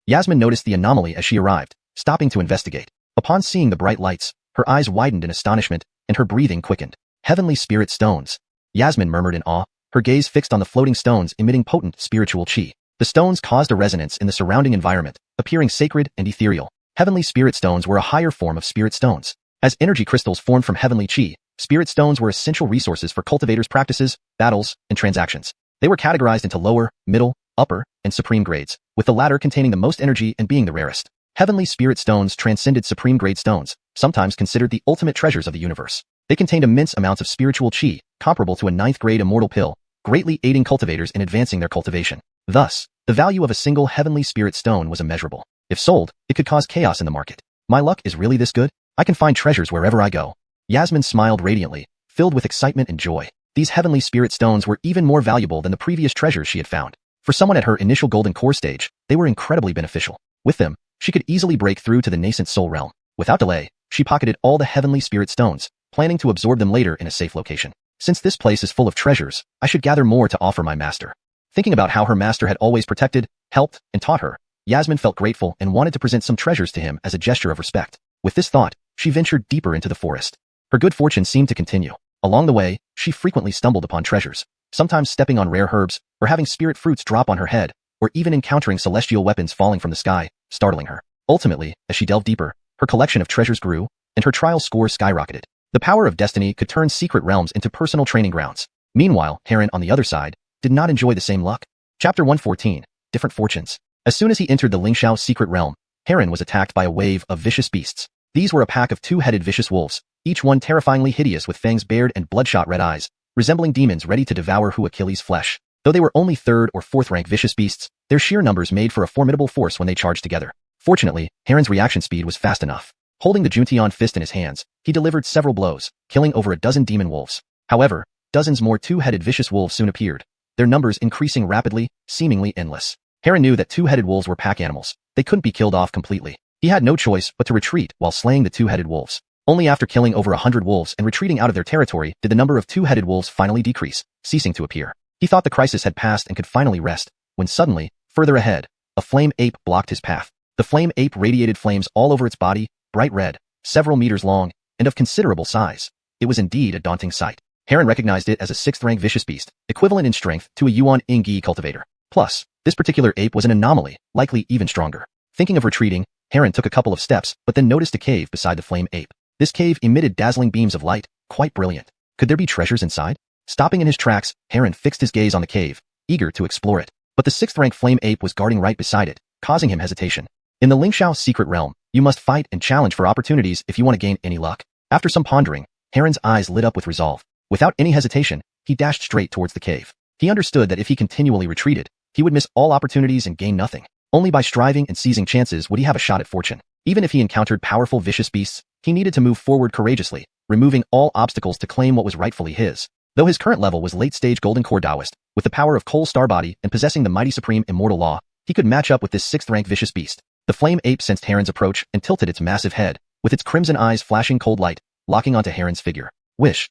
Yasmin noticed the anomaly as she arrived, stopping to investigate. Upon seeing the bright lights, her eyes widened in astonishment, and her breathing quickened. Heavenly spirit stones. Yasmin murmured in awe, her gaze fixed on the floating stones emitting potent spiritual qi. The stones caused a resonance in the surrounding environment, appearing sacred and ethereal. Heavenly spirit stones were a higher form of spirit stones. As energy crystals formed from heavenly qi, spirit stones were essential resources for cultivators' practices, battles, and transactions. They were categorized into lower, middle, upper, and supreme grades, with the latter containing the most energy and being the rarest. Heavenly spirit stones transcended supreme grade stones, sometimes considered the ultimate treasures of the universe. They contained immense amounts of spiritual qi, comparable to a 9th grade immortal pill, greatly aiding cultivators in advancing their cultivation. Thus, the value of a single heavenly spirit stone was immeasurable. If sold, it could cause chaos in the market. My luck is really this good? I can find treasures wherever I go. Yasmin smiled radiantly, filled with excitement and joy. These heavenly spirit stones were even more valuable than the previous treasures she had found. For someone at her initial golden core stage, they were incredibly beneficial. With them, She could easily break through to the nascent soul realm. Without delay, she pocketed all the heavenly spirit stones, planning to absorb them later in a safe location. Since this place is full of treasures, I should gather more to offer my master. Thinking about how her master had always protected, helped, and taught her, Yasmin felt grateful and wanted to present some treasures to him as a gesture of respect. With this thought, she ventured deeper into the forest. Her good fortune seemed to continue. Along the way, she frequently stumbled upon treasures, sometimes stepping on rare herbs, or having spirit fruits drop on her head, or even encountering celestial weapons falling from the sky, startling her. Ultimately, as she delved deeper, her collection of treasures grew, and her trial score skyrocketed. The power of destiny could turn secret realms into personal training grounds. Meanwhile, Heron, on the other side, did not enjoy the same luck. Chapter 114, Different Fortunes. As soon as he entered the Lingxiao secret realm, Heron was attacked by a wave of vicious beasts. These were a pack of two-headed vicious wolves, each one terrifyingly hideous with fangs bared and bloodshot red eyes, resembling demons ready to devour Achilles' flesh. Though they were only third or fourth rank vicious beasts, their sheer numbers made for a formidable force when they charged together. Fortunately, Heron's reaction speed was fast enough. Holding the Juntian fist in his hands, he delivered several blows, killing over a dozen demon wolves. However, dozens more two-headed vicious wolves soon appeared, their numbers increasing rapidly, seemingly endless. Heron knew that two-headed wolves were pack animals. They couldn't be killed off completely. He had no choice but to retreat while slaying the two-headed wolves. Only after killing over 100 wolves and retreating out of their territory did the number of two-headed wolves finally decrease, ceasing to appear. He thought the crisis had passed and could finally rest, when suddenly, further ahead, a flame ape blocked his path. The flame ape radiated flames all over its body, bright red, several meters long, and of considerable size. It was indeed a daunting sight. Heron recognized it as a 6th-rank vicious beast, equivalent in strength to a Yuan Ingyi cultivator. Plus, this particular ape was an anomaly, likely even stronger. Thinking of retreating, Heron took a couple of steps, but then noticed a cave beside the flame ape. This cave emitted dazzling beams of light, quite brilliant. Could there be treasures inside? Stopping in his tracks, Heron fixed his gaze on the cave, eager to explore it. But the 6th-rank flame ape was guarding right beside it, causing him hesitation. In the Lingxiao secret realm, you must fight and challenge for opportunities if you want to gain any luck. After some pondering, Heron's eyes lit up with resolve. Without any hesitation, he dashed straight towards the cave. He understood that if he continually retreated, he would miss all opportunities and gain nothing. Only by striving and seizing chances would he have a shot at fortune. Even if he encountered powerful vicious beasts, he needed to move forward courageously, removing all obstacles to claim what was rightfully his. Though his current level was late-stage Golden Core Taoist, with the power of Coal Star Body and possessing the mighty supreme Immortal Law, he could match up with this 6th-rank vicious beast. The flame ape sensed Heron's approach and tilted its massive head, with its crimson eyes flashing cold light, locking onto Heron's figure. Wish.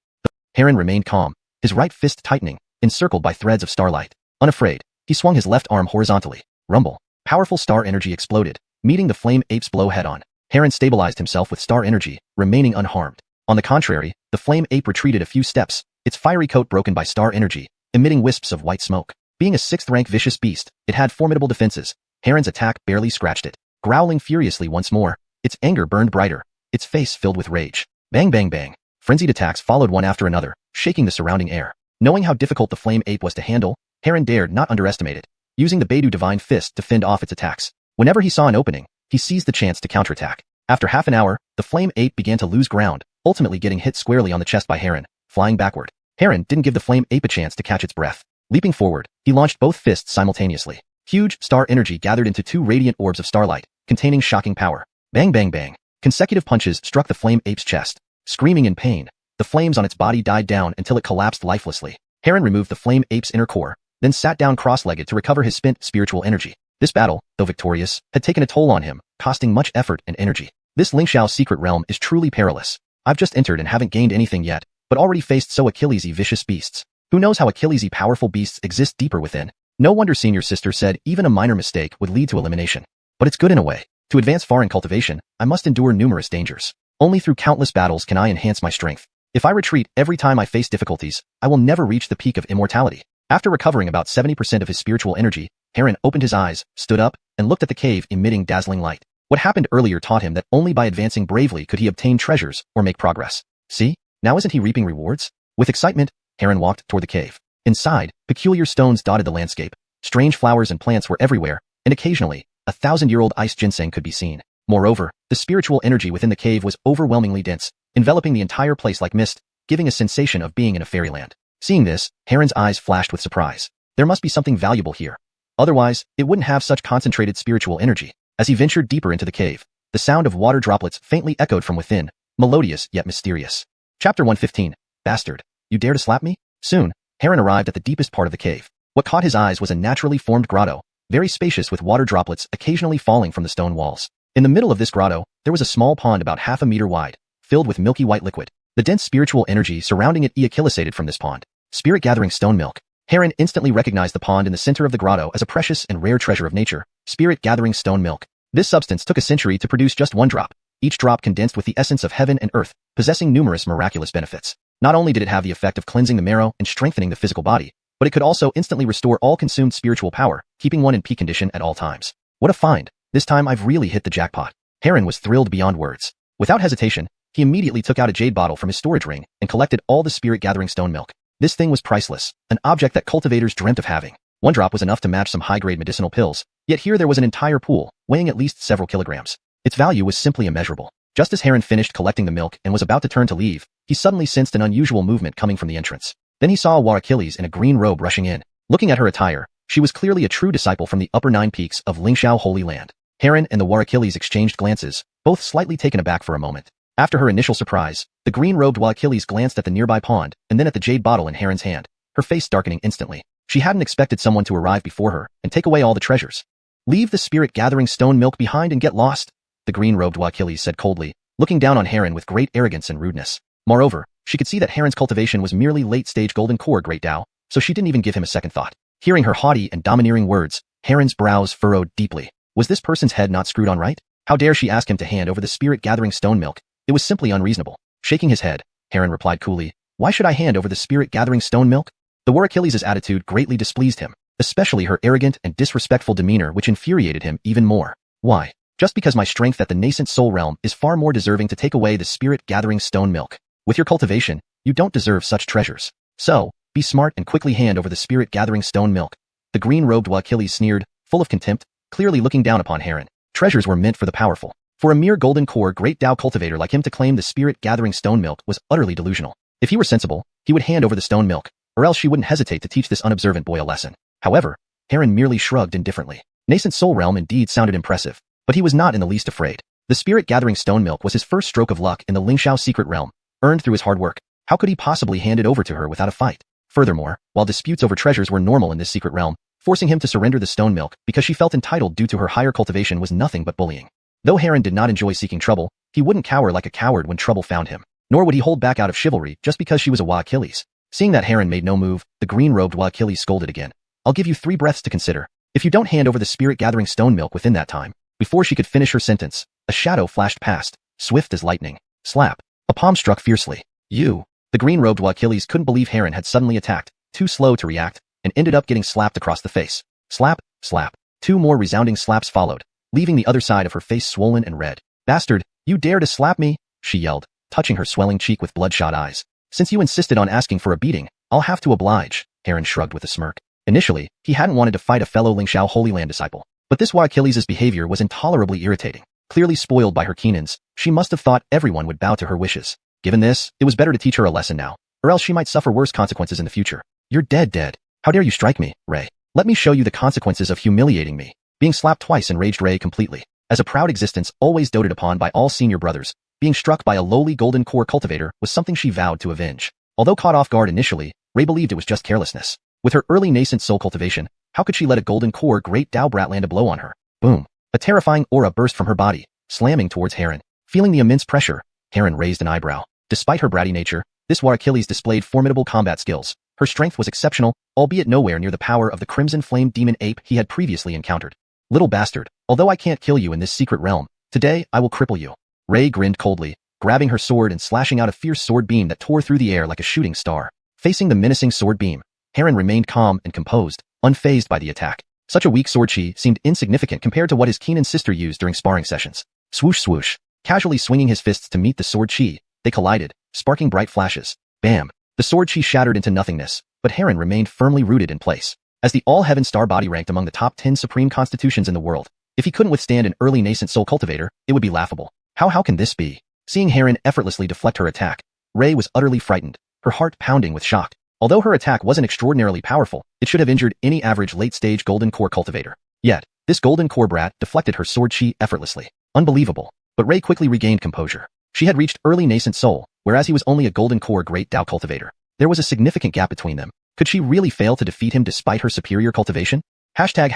Heron remained calm, his right fist tightening, encircled by threads of starlight. Unafraid, he swung his left arm horizontally. Rumble. Powerful star energy exploded, meeting the flame ape's blow head-on. Heron stabilized himself with star energy, remaining unharmed. On the contrary, the flame ape retreated a few steps, its fiery coat broken by star energy, emitting wisps of white smoke. Being a 6th-rank vicious beast, it had formidable defenses. Heron's attack barely scratched it. Growling furiously once more, its anger burned brighter, its face filled with rage. Bang bang bang. Frenzied attacks followed one after another, shaking the surrounding air. Knowing how difficult the flame ape was to handle, Heron dared not underestimate it, using the Beidou Divine Fist to fend off its attacks. Whenever he saw an opening, he seized the chance to counterattack. After half an hour, the flame ape began to lose ground, ultimately getting hit squarely on the chest by Heron, flying backward. Heron didn't give the flame ape a chance to catch its breath. Leaping forward, he launched both fists simultaneously. Huge star energy gathered into 2 radiant orbs of starlight, containing shocking power. Bang bang bang. Consecutive punches struck the flame ape's chest. Screaming in pain, the flames on its body died down until it collapsed lifelessly. Heron removed the flame ape's inner core, then sat down cross-legged to recover his spent spiritual energy. This battle, though victorious, had taken a toll on him, costing much effort and energy. This Lingxiao secret realm is truly perilous. I've just entered and haven't gained anything yet, but already faced so Achilles-y vicious beasts. Who knows how Achilles-y powerful beasts exist deeper within? No wonder senior sister said even a minor mistake would lead to elimination. But it's good in a way. To advance far in cultivation, I must endure numerous dangers. Only through countless battles can I enhance my strength. If I retreat every time I face difficulties, I will never reach the peak of immortality. After recovering about 70% of his spiritual energy, Heron opened his eyes, stood up, and looked at the cave emitting dazzling light. What happened earlier taught him that only by advancing bravely could he obtain treasures or make progress. See? Now isn't he reaping rewards? With excitement, Heron walked toward the cave. Inside, peculiar stones dotted the landscape. Strange flowers and plants were everywhere, and occasionally, a 1,000-year-old ice ginseng could be seen. Moreover, the spiritual energy within the cave was overwhelmingly dense, enveloping the entire place like mist, giving a sensation of being in a fairyland. Seeing this, Heron's eyes flashed with surprise. There must be something valuable here. Otherwise, it wouldn't have such concentrated spiritual energy. As he ventured deeper into the cave, the sound of water droplets faintly echoed from within, melodious yet mysterious. Chapter 115. Bastard, you dare to slap me? Soon, Heron arrived at the deepest part of the cave. What caught his eyes was a naturally formed grotto, very spacious with water droplets occasionally falling from the stone walls. In the middle of this grotto, there was a small pond about half a meter wide, filled with milky white liquid. The dense spiritual energy surrounding it ejaculated from this pond. Spirit-gathering stone milk. Heron instantly recognized the pond in the center of the grotto as a precious and rare treasure of nature, spirit-gathering stone milk. This substance took a century to produce just one drop, each drop condensed with the essence of heaven and earth, possessing numerous miraculous benefits. Not only did it have the effect of cleansing the marrow and strengthening the physical body, but it could also instantly restore all consumed spiritual power, keeping one in peak condition at all times. What a find! This time I've really hit the jackpot. Heron was thrilled beyond words. Without hesitation, he immediately took out a jade bottle from his storage ring and collected all the spirit-gathering stone milk. This thing was priceless, an object that cultivators dreamt of having. One drop was enough to match some high-grade medicinal pills, yet here there was an entire pool, weighing at least several kilograms. Its value was simply immeasurable. Just as Heron finished collecting the milk and was about to turn to leave, he suddenly sensed an unusual movement coming from the entrance. Then he saw a Warakilles in a green robe rushing in. Looking at her attire, she was clearly a true disciple from the upper 9 peaks of Lingxiao Holy Land. Heron and the Warakilles exchanged glances, both slightly taken aback for a moment. After her initial surprise, the green-robed Warakilles glanced at the nearby pond and then at the jade bottle in Heron's hand, her face darkening instantly. She hadn't expected someone to arrive before her and take away all the treasures. "Leave the spirit-gathering stone milk behind and get lost," the green-robed Warakilles said coldly, looking down on Heron with great arrogance and rudeness. Moreover, she could see that Heron's cultivation was merely late-stage golden core great Dao, so she didn't even give him a second thought. Hearing her haughty and domineering words, Heron's brows furrowed deeply. Was this person's head not screwed on right? How dare she ask him to hand over the spirit-gathering stone milk? It was simply unreasonable. Shaking his head, Heron replied coolly, "Why should I hand over the spirit-gathering stone milk?" The Warakilles' attitude greatly displeased him, especially her arrogant and disrespectful demeanor, which infuriated him even more. "Why? Just because my strength at the nascent soul realm is far more deserving to take away the spirit-gathering stone milk. With your cultivation, you don't deserve such treasures. So, be smart and quickly hand over the spirit-gathering stone milk." The green-robed Warakilles sneered, full of contempt, clearly looking down upon Heron. Treasures were meant for the powerful. For a mere golden core great Dao cultivator like him to claim the spirit-gathering stone milk was utterly delusional. If he were sensible, he would hand over the stone milk, or else she wouldn't hesitate to teach this unobservant boy a lesson. However, Heron merely shrugged indifferently. Nascent soul realm indeed sounded impressive, but he was not in the least afraid. The spirit-gathering stone milk was his first stroke of luck in the Lingxiao secret realm, earned through his hard work. How could he possibly hand it over to her without a fight? Furthermore, while disputes over treasures were normal in this secret realm, forcing him to surrender the stone milk because she felt entitled due to her higher cultivation was nothing but bullying. Though Heron did not enjoy seeking trouble, he wouldn't cower like a coward when trouble found him, nor would he hold back out of chivalry just because she was a Warakilles. Seeing that Heron made no move, the green-robed Warakilles scolded again. "I'll give you 3 breaths to consider. If you don't hand over the spirit-gathering stone milk within that time." Before she could finish her sentence, a shadow flashed past, swift as lightning. Slap. A palm struck fiercely. "You." The green-robed Warakilles couldn't believe Heron had suddenly attacked, too slow to react, and ended up getting slapped across the face. Slap, slap. 2 more resounding slaps followed, leaving the other side of her face swollen and red. "Bastard, you dare to slap me?" she yelled, touching her swelling cheek with bloodshot eyes. "Since you insisted on asking for a beating, I'll have to oblige," Heron shrugged with a smirk. Initially, he hadn't wanted to fight a fellow Lingxiao Holy Land disciple, but this Warakilles' behavior was intolerably irritating. Clearly spoiled by her Keenans, she must have thought everyone would bow to her wishes. Given this, it was better to teach her a lesson now, or else she might suffer worse consequences in the future. "You're dead. How dare you strike me, Ray? Let me show you the consequences of humiliating me." Being slapped twice enraged Ray completely. As a proud existence always doted upon by all senior brothers, being struck by a lowly golden core cultivator was something she vowed to avenge. Although caught off guard initially, Ray believed it was just carelessness. With her early nascent soul cultivation, how could she let a golden core great Dao brat land a blow on her? Boom. A terrifying aura burst from her body, slamming towards Heron. Feeling the immense pressure, Heron raised an eyebrow. Despite her bratty nature, this Warakilles displayed formidable combat skills. Her strength was exceptional, albeit nowhere near the power of the crimson flame demon ape he had previously encountered. "Little bastard, although I can't kill you in this secret realm, today I will cripple you." Ray grinned coldly, grabbing her sword and slashing out a fierce sword beam that tore through the air like a shooting star. Facing the menacing sword beam, Heron remained calm and composed, unfazed by the attack. Such a weak sword chi seemed insignificant compared to what his Keenan sister used during sparring sessions. Swoosh swoosh. Casually swinging his fists to meet the sword chi, they collided, sparking bright flashes. Bam. The sword chi shattered into nothingness, but Heron remained firmly rooted in place. As the all-heaven star body ranked among the top 10 supreme constitutions in the world, if he couldn't withstand an early nascent soul cultivator, it would be laughable. How can this be? Seeing Heron effortlessly deflect her attack, Ray was utterly frightened, her heart pounding with shock. Although her attack wasn't extraordinarily powerful, it should have injured any average late-stage golden core cultivator. Yet, this golden core brat deflected her sword chi effortlessly. Unbelievable. But Ray quickly regained composure. She had reached early nascent soul, whereas he was only a golden core great Dao cultivator. There was a significant gap between them. Could she really fail to defeat him despite her superior cultivation? Hashtag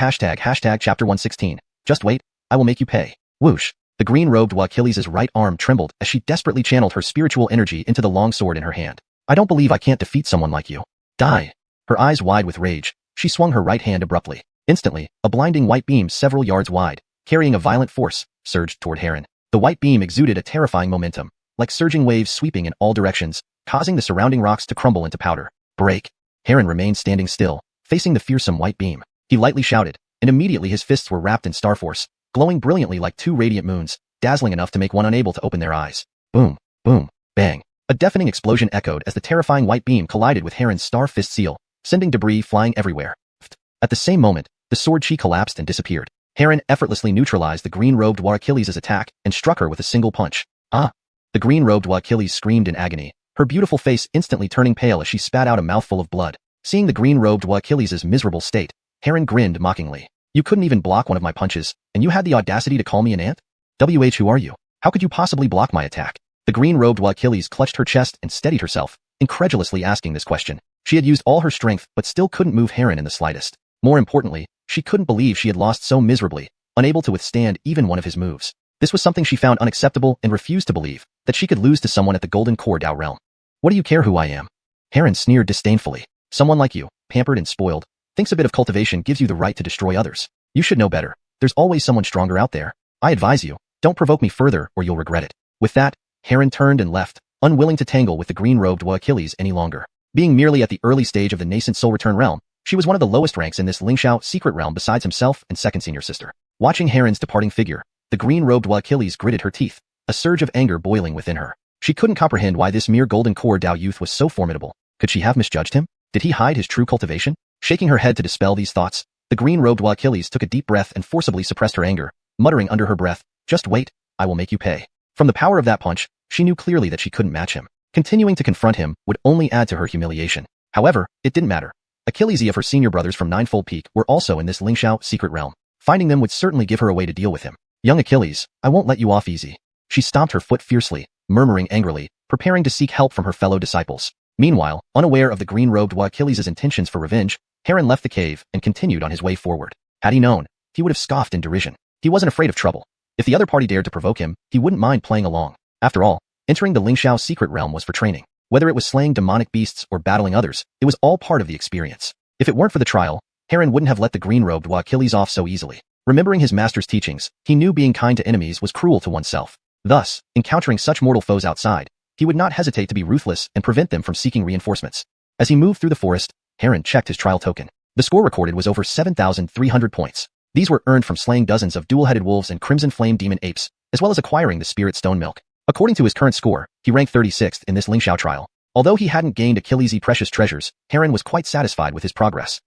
chapter 116. Just wait, I will make you pay. Whoosh. The green-robed Achilles' right arm trembled as she desperately channeled her spiritual energy into the long sword in her hand. I don't believe I can't defeat someone like you. Die. Her eyes wide with rage, she swung her right hand abruptly. Instantly, a blinding white beam several yards wide, carrying a violent force, surged toward Heron. The white beam exuded a terrifying momentum, like surging waves sweeping in all directions, causing the surrounding rocks to crumble into powder. Break. Heron remained standing still, facing the fearsome white beam. He lightly shouted, and immediately his fists were wrapped in starforce, glowing brilliantly like two radiant moons, dazzling enough to make one unable to open their eyes. Boom, boom, bang. A deafening explosion echoed as the terrifying white beam collided with Heron's star fist seal, sending debris flying everywhere. At the same moment, the sword chi collapsed and disappeared. Heron effortlessly neutralized the green-robed Achilles' attack and struck her with a single punch. Ah! The green-robed Achilles screamed in agony, her beautiful face instantly turning pale as she spat out a mouthful of blood. Seeing the green-robed Achilles' miserable state, Heron grinned mockingly. You couldn't even block one of my punches, and you had the audacity to call me an ant? Who are you? How could you possibly block my attack? The green-robed Achilles clutched her chest and steadied herself, incredulously asking this question. She had used all her strength but still couldn't move Heron in the slightest. More importantly, she couldn't believe she had lost so miserably, unable to withstand even one of his moves. This was something she found unacceptable and refused to believe, that she could lose to someone at the Golden Core Dao realm. What do you care who I am? Heron sneered disdainfully. Someone like you, pampered and spoiled, thinks a bit of cultivation gives you the right to destroy others. You should know better. There's always someone stronger out there. I advise you, don't provoke me further or you'll regret it. With that, Heron turned and left, unwilling to tangle with the green-robed Achilles any longer. Being merely at the early stage of the nascent soul return realm, she was one of the lowest ranks in this Lingxiao secret realm besides himself and second senior sister. Watching Heron's departing figure, the green-robed Achilles gritted her teeth, a surge of anger boiling within her. She couldn't comprehend why this mere Golden Core Dao youth was so formidable. Could she have misjudged him? Did he hide his true cultivation? Shaking her head to dispel these thoughts, the green-robed Achilles took a deep breath and forcibly suppressed her anger, muttering under her breath, "Just wait, I will make you pay." From the power of that punch, she knew clearly that she couldn't match him. Continuing to confront him would only add to her humiliation. However, it didn't matter. Achilles of her senior brothers from Ninefold Peak were also in this Lingxiao secret realm. Finding them would certainly give her a way to deal with him. Young Achilles, I won't let you off easy. She stomped her foot fiercely, murmuring angrily, preparing to seek help from her fellow disciples. Meanwhile, unaware of the green-robed Achilles' intentions for revenge, Heron left the cave and continued on his way forward. Had he known, he would have scoffed in derision. He wasn't afraid of trouble. If the other party dared to provoke him, he wouldn't mind playing along. After all, entering the Lingxiao secret realm was for training. Whether it was slaying demonic beasts or battling others, it was all part of the experience. If it weren't for the trial, Heron wouldn't have let the green-robed Achilles off so easily. Remembering his master's teachings, he knew being kind to enemies was cruel to oneself. Thus, encountering such mortal foes outside, he would not hesitate to be ruthless and prevent them from seeking reinforcements. As he moved through the forest, Heron checked his trial token. The score recorded was over 7,300 points. These were earned from slaying dozens of dual-headed wolves and crimson flame demon apes, as well as acquiring the spirit stone milk. According to his current score, he ranked 36th in this Lingxiao trial. Although he hadn't gained Achilles' precious treasures, Heron was quite satisfied with his progress.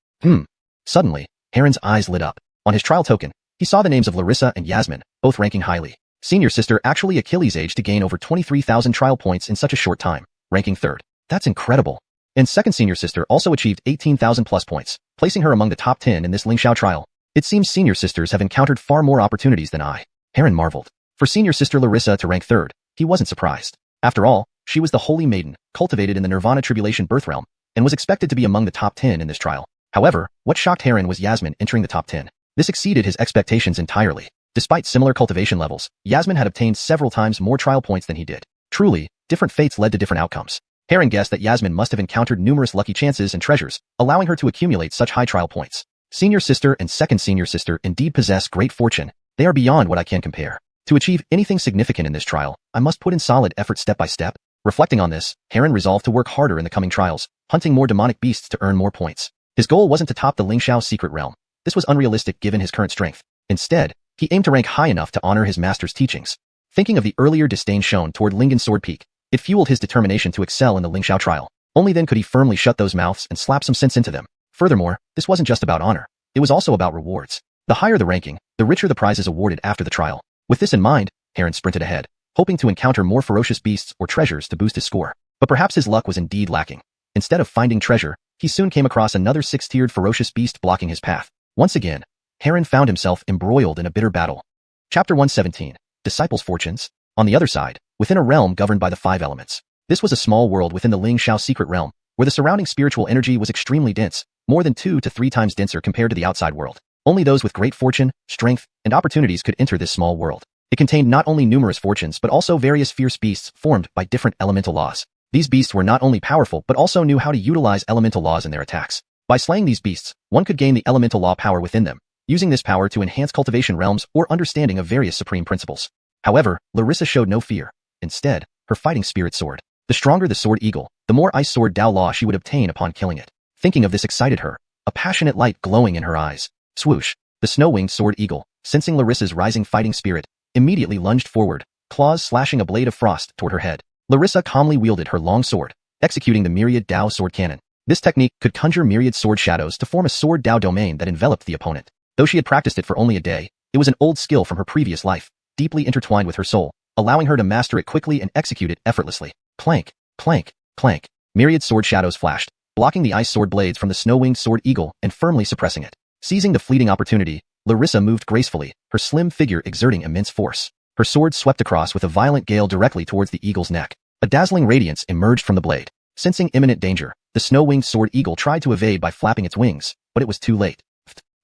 Suddenly, Heron's eyes lit up. On his trial token, he saw the names of Larissa and Yasmin, both ranking highly. Senior sister actually Achilles' age to gain over 23,000 trial points in such a short time, ranking third. That's incredible. And second senior sister also achieved 18,000 plus points, placing her among the top 10 in this Lingxiao trial. It seems senior sisters have encountered far more opportunities than I. Heron marveled. For senior sister Larissa to rank third, he wasn't surprised. After all, she was the holy maiden, cultivated in the Nirvana Tribulation birth realm, and was expected to be among the top 10 in this trial. However, what shocked Heron was Yasmin entering the top 10. This exceeded his expectations entirely. Despite similar cultivation levels, Yasmin had obtained several times more trial points than he did. Truly, different fates led to different outcomes. Heron guessed that Yasmin must have encountered numerous lucky chances and treasures, allowing her to accumulate such high trial points. Senior sister and second senior sister indeed possess great fortune. They are beyond what I can compare. To achieve anything significant in this trial, I must put in solid effort step by step. Reflecting on this, Heron resolved to work harder in the coming trials, hunting more demonic beasts to earn more points. His goal wasn't to top the Lingxiao secret realm. This was unrealistic given his current strength. Instead, he aimed to rank high enough to honor his master's teachings. Thinking of the earlier disdain shown toward Lingon's sword peak, it fueled his determination to excel in the Lingxiao trial. Only then could he firmly shut those mouths and slap some sense into them. Furthermore, this wasn't just about honor. It was also about rewards. The higher the ranking, the richer the prizes awarded after the trial. With this in mind, Heron sprinted ahead, hoping to encounter more ferocious beasts or treasures to boost his score. But perhaps his luck was indeed lacking. Instead of finding treasure, he soon came across another six-tiered ferocious beast blocking his path. Once again, Heron found himself embroiled in a bitter battle. Chapter 117. Disciples' Fortunes. On the other side, within a realm governed by the five elements. This was a small world within the Lingxiao secret realm, where the surrounding spiritual energy was extremely dense, more than 2 to 3 times denser compared to the outside world. Only those with great fortune, strength, and opportunities could enter this small world. It contained not only numerous fortunes but also various fierce beasts formed by different elemental laws. These beasts were not only powerful but also knew how to utilize elemental laws in their attacks. By slaying these beasts, one could gain the elemental law power within them, using this power to enhance cultivation realms or understanding of various supreme principles. However, Larissa showed no fear. Instead, her fighting spirit soared. The stronger the sword eagle, the more ice sword Dao law she would obtain upon killing it. Thinking of this excited her, a passionate light glowing in her eyes. Swoosh! The snow-winged sword eagle, sensing Larissa's rising fighting spirit, immediately lunged forward, claws slashing a blade of frost toward her head. Larissa calmly wielded her long sword, executing the myriad Dao sword cannon. This technique could conjure myriad sword shadows to form a sword Dao domain that enveloped the opponent. Though she had practiced it for only a day, it was an old skill from her previous life, deeply intertwined with her soul, allowing her to master it quickly and execute it effortlessly. Clank, clank, clank. Myriad sword shadows flashed, blocking the ice sword blades from the snow-winged sword eagle and firmly suppressing it. Seizing the fleeting opportunity, Larissa moved gracefully, her slim figure exerting immense force. Her sword swept across with a violent gale directly towards the eagle's neck. A dazzling radiance emerged from the blade. Sensing imminent danger, the snow-winged sword eagle tried to evade by flapping its wings, but it was too late.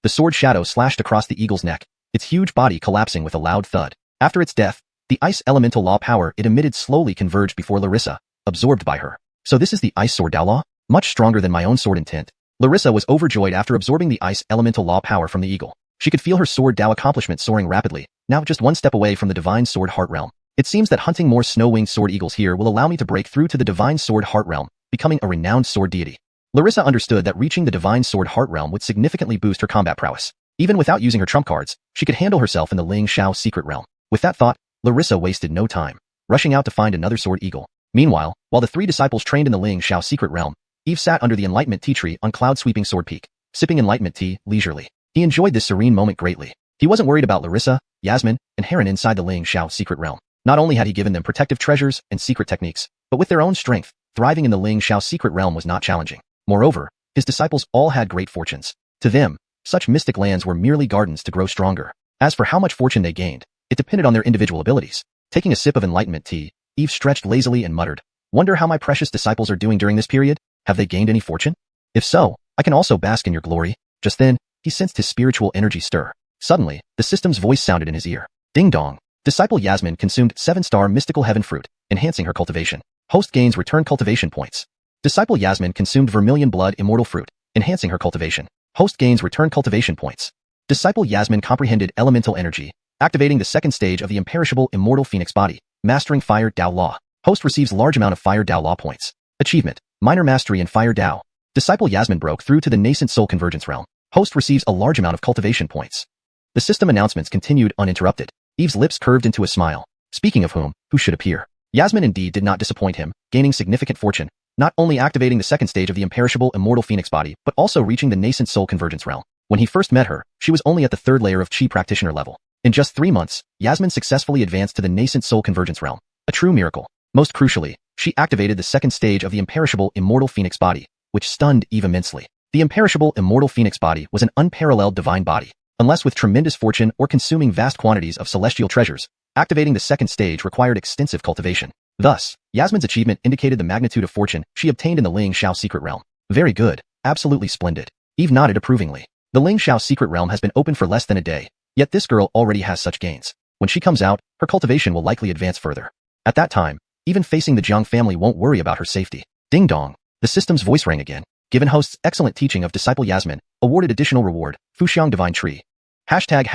The sword shadow slashed across the eagle's neck, its huge body collapsing with a loud thud. After its death, the ice elemental law power it emitted slowly converged before Larissa, absorbed by her. So this is the ice sword Dao law? Much stronger than my own sword intent. Larissa was overjoyed after absorbing the ice elemental law power from the eagle. She could feel her sword Dao accomplishment soaring rapidly, now just one step away from the divine sword heart realm. It seems that hunting more snow-winged sword eagles here will allow me to break through to the divine sword heart realm, becoming a renowned sword deity. Larissa understood that reaching the divine sword heart realm would significantly boost her combat prowess. Even without using her trump cards, she could handle herself in the Lingxiao secret realm. With that thought, Larissa wasted no time, rushing out to find another sword eagle. Meanwhile, while the three disciples trained in the Lingxiao secret realm, Eve sat under the Enlightenment tea tree on cloud-sweeping Sword Peak, sipping Enlightenment tea leisurely. He enjoyed this serene moment greatly. He wasn't worried about Larissa, Yasmin, and Heron inside the Lingxiao secret realm. Not only had he given them protective treasures and secret techniques, but with their own strength, thriving in the Lingxiao secret realm was not challenging. Moreover, his disciples all had great fortunes. To them, such mystic lands were merely gardens to grow stronger. As for how much fortune they gained, it depended on their individual abilities. Taking a sip of Enlightenment tea, Eve stretched lazily and muttered, "Wonder how my precious disciples are doing during this period? Have they gained any fortune? If so, I can also bask in your glory." Just then, he sensed his spiritual energy stir. Suddenly, the system's voice sounded in his ear. Ding dong. Disciple Yasmin consumed 7-star mystical heaven fruit, enhancing her cultivation. Host gains return cultivation points. Disciple Yasmin consumed vermilion blood immortal fruit, enhancing her cultivation. Host gains return cultivation points. Disciple Yasmin comprehended elemental energy, activating the second stage of the imperishable immortal phoenix body, mastering fire Dao law. Host receives large amount of fire Dao law points. Achievement: minor mastery in fire Dao. Disciple Yasmin broke through to the nascent soul convergence realm. Host receives a large amount of cultivation points. The system announcements continued uninterrupted. Eve's lips curved into a smile. Speaking of whom, who should appear? Yasmin indeed did not disappoint him, gaining significant fortune, not only activating the second stage of the imperishable immortal phoenix body, but also reaching the nascent soul convergence realm. When he first met her, she was only at the third layer of Chi practitioner level. In just 3 months, Yasmin successfully advanced to the nascent soul convergence realm. A true miracle. Most crucially, she activated the second stage of the imperishable immortal phoenix body, which stunned Eve immensely. The imperishable immortal phoenix body was an unparalleled divine body. Unless with tremendous fortune or consuming vast quantities of celestial treasures, activating the second stage required extensive cultivation. Thus, Yasmin's achievement indicated the magnitude of fortune she obtained in the Lingxiao secret realm. Very good, absolutely splendid. Eve nodded approvingly. The Lingxiao secret realm has been open for less than a day, yet this girl already has such gains. When she comes out, her cultivation will likely advance further. At that time, even facing the Jiang family won't worry about her safety. Ding dong. The system's voice rang again. Given host's excellent teaching of Disciple Yasmin, awarded additional reward, Fuxiang Divine Tree. Hashtag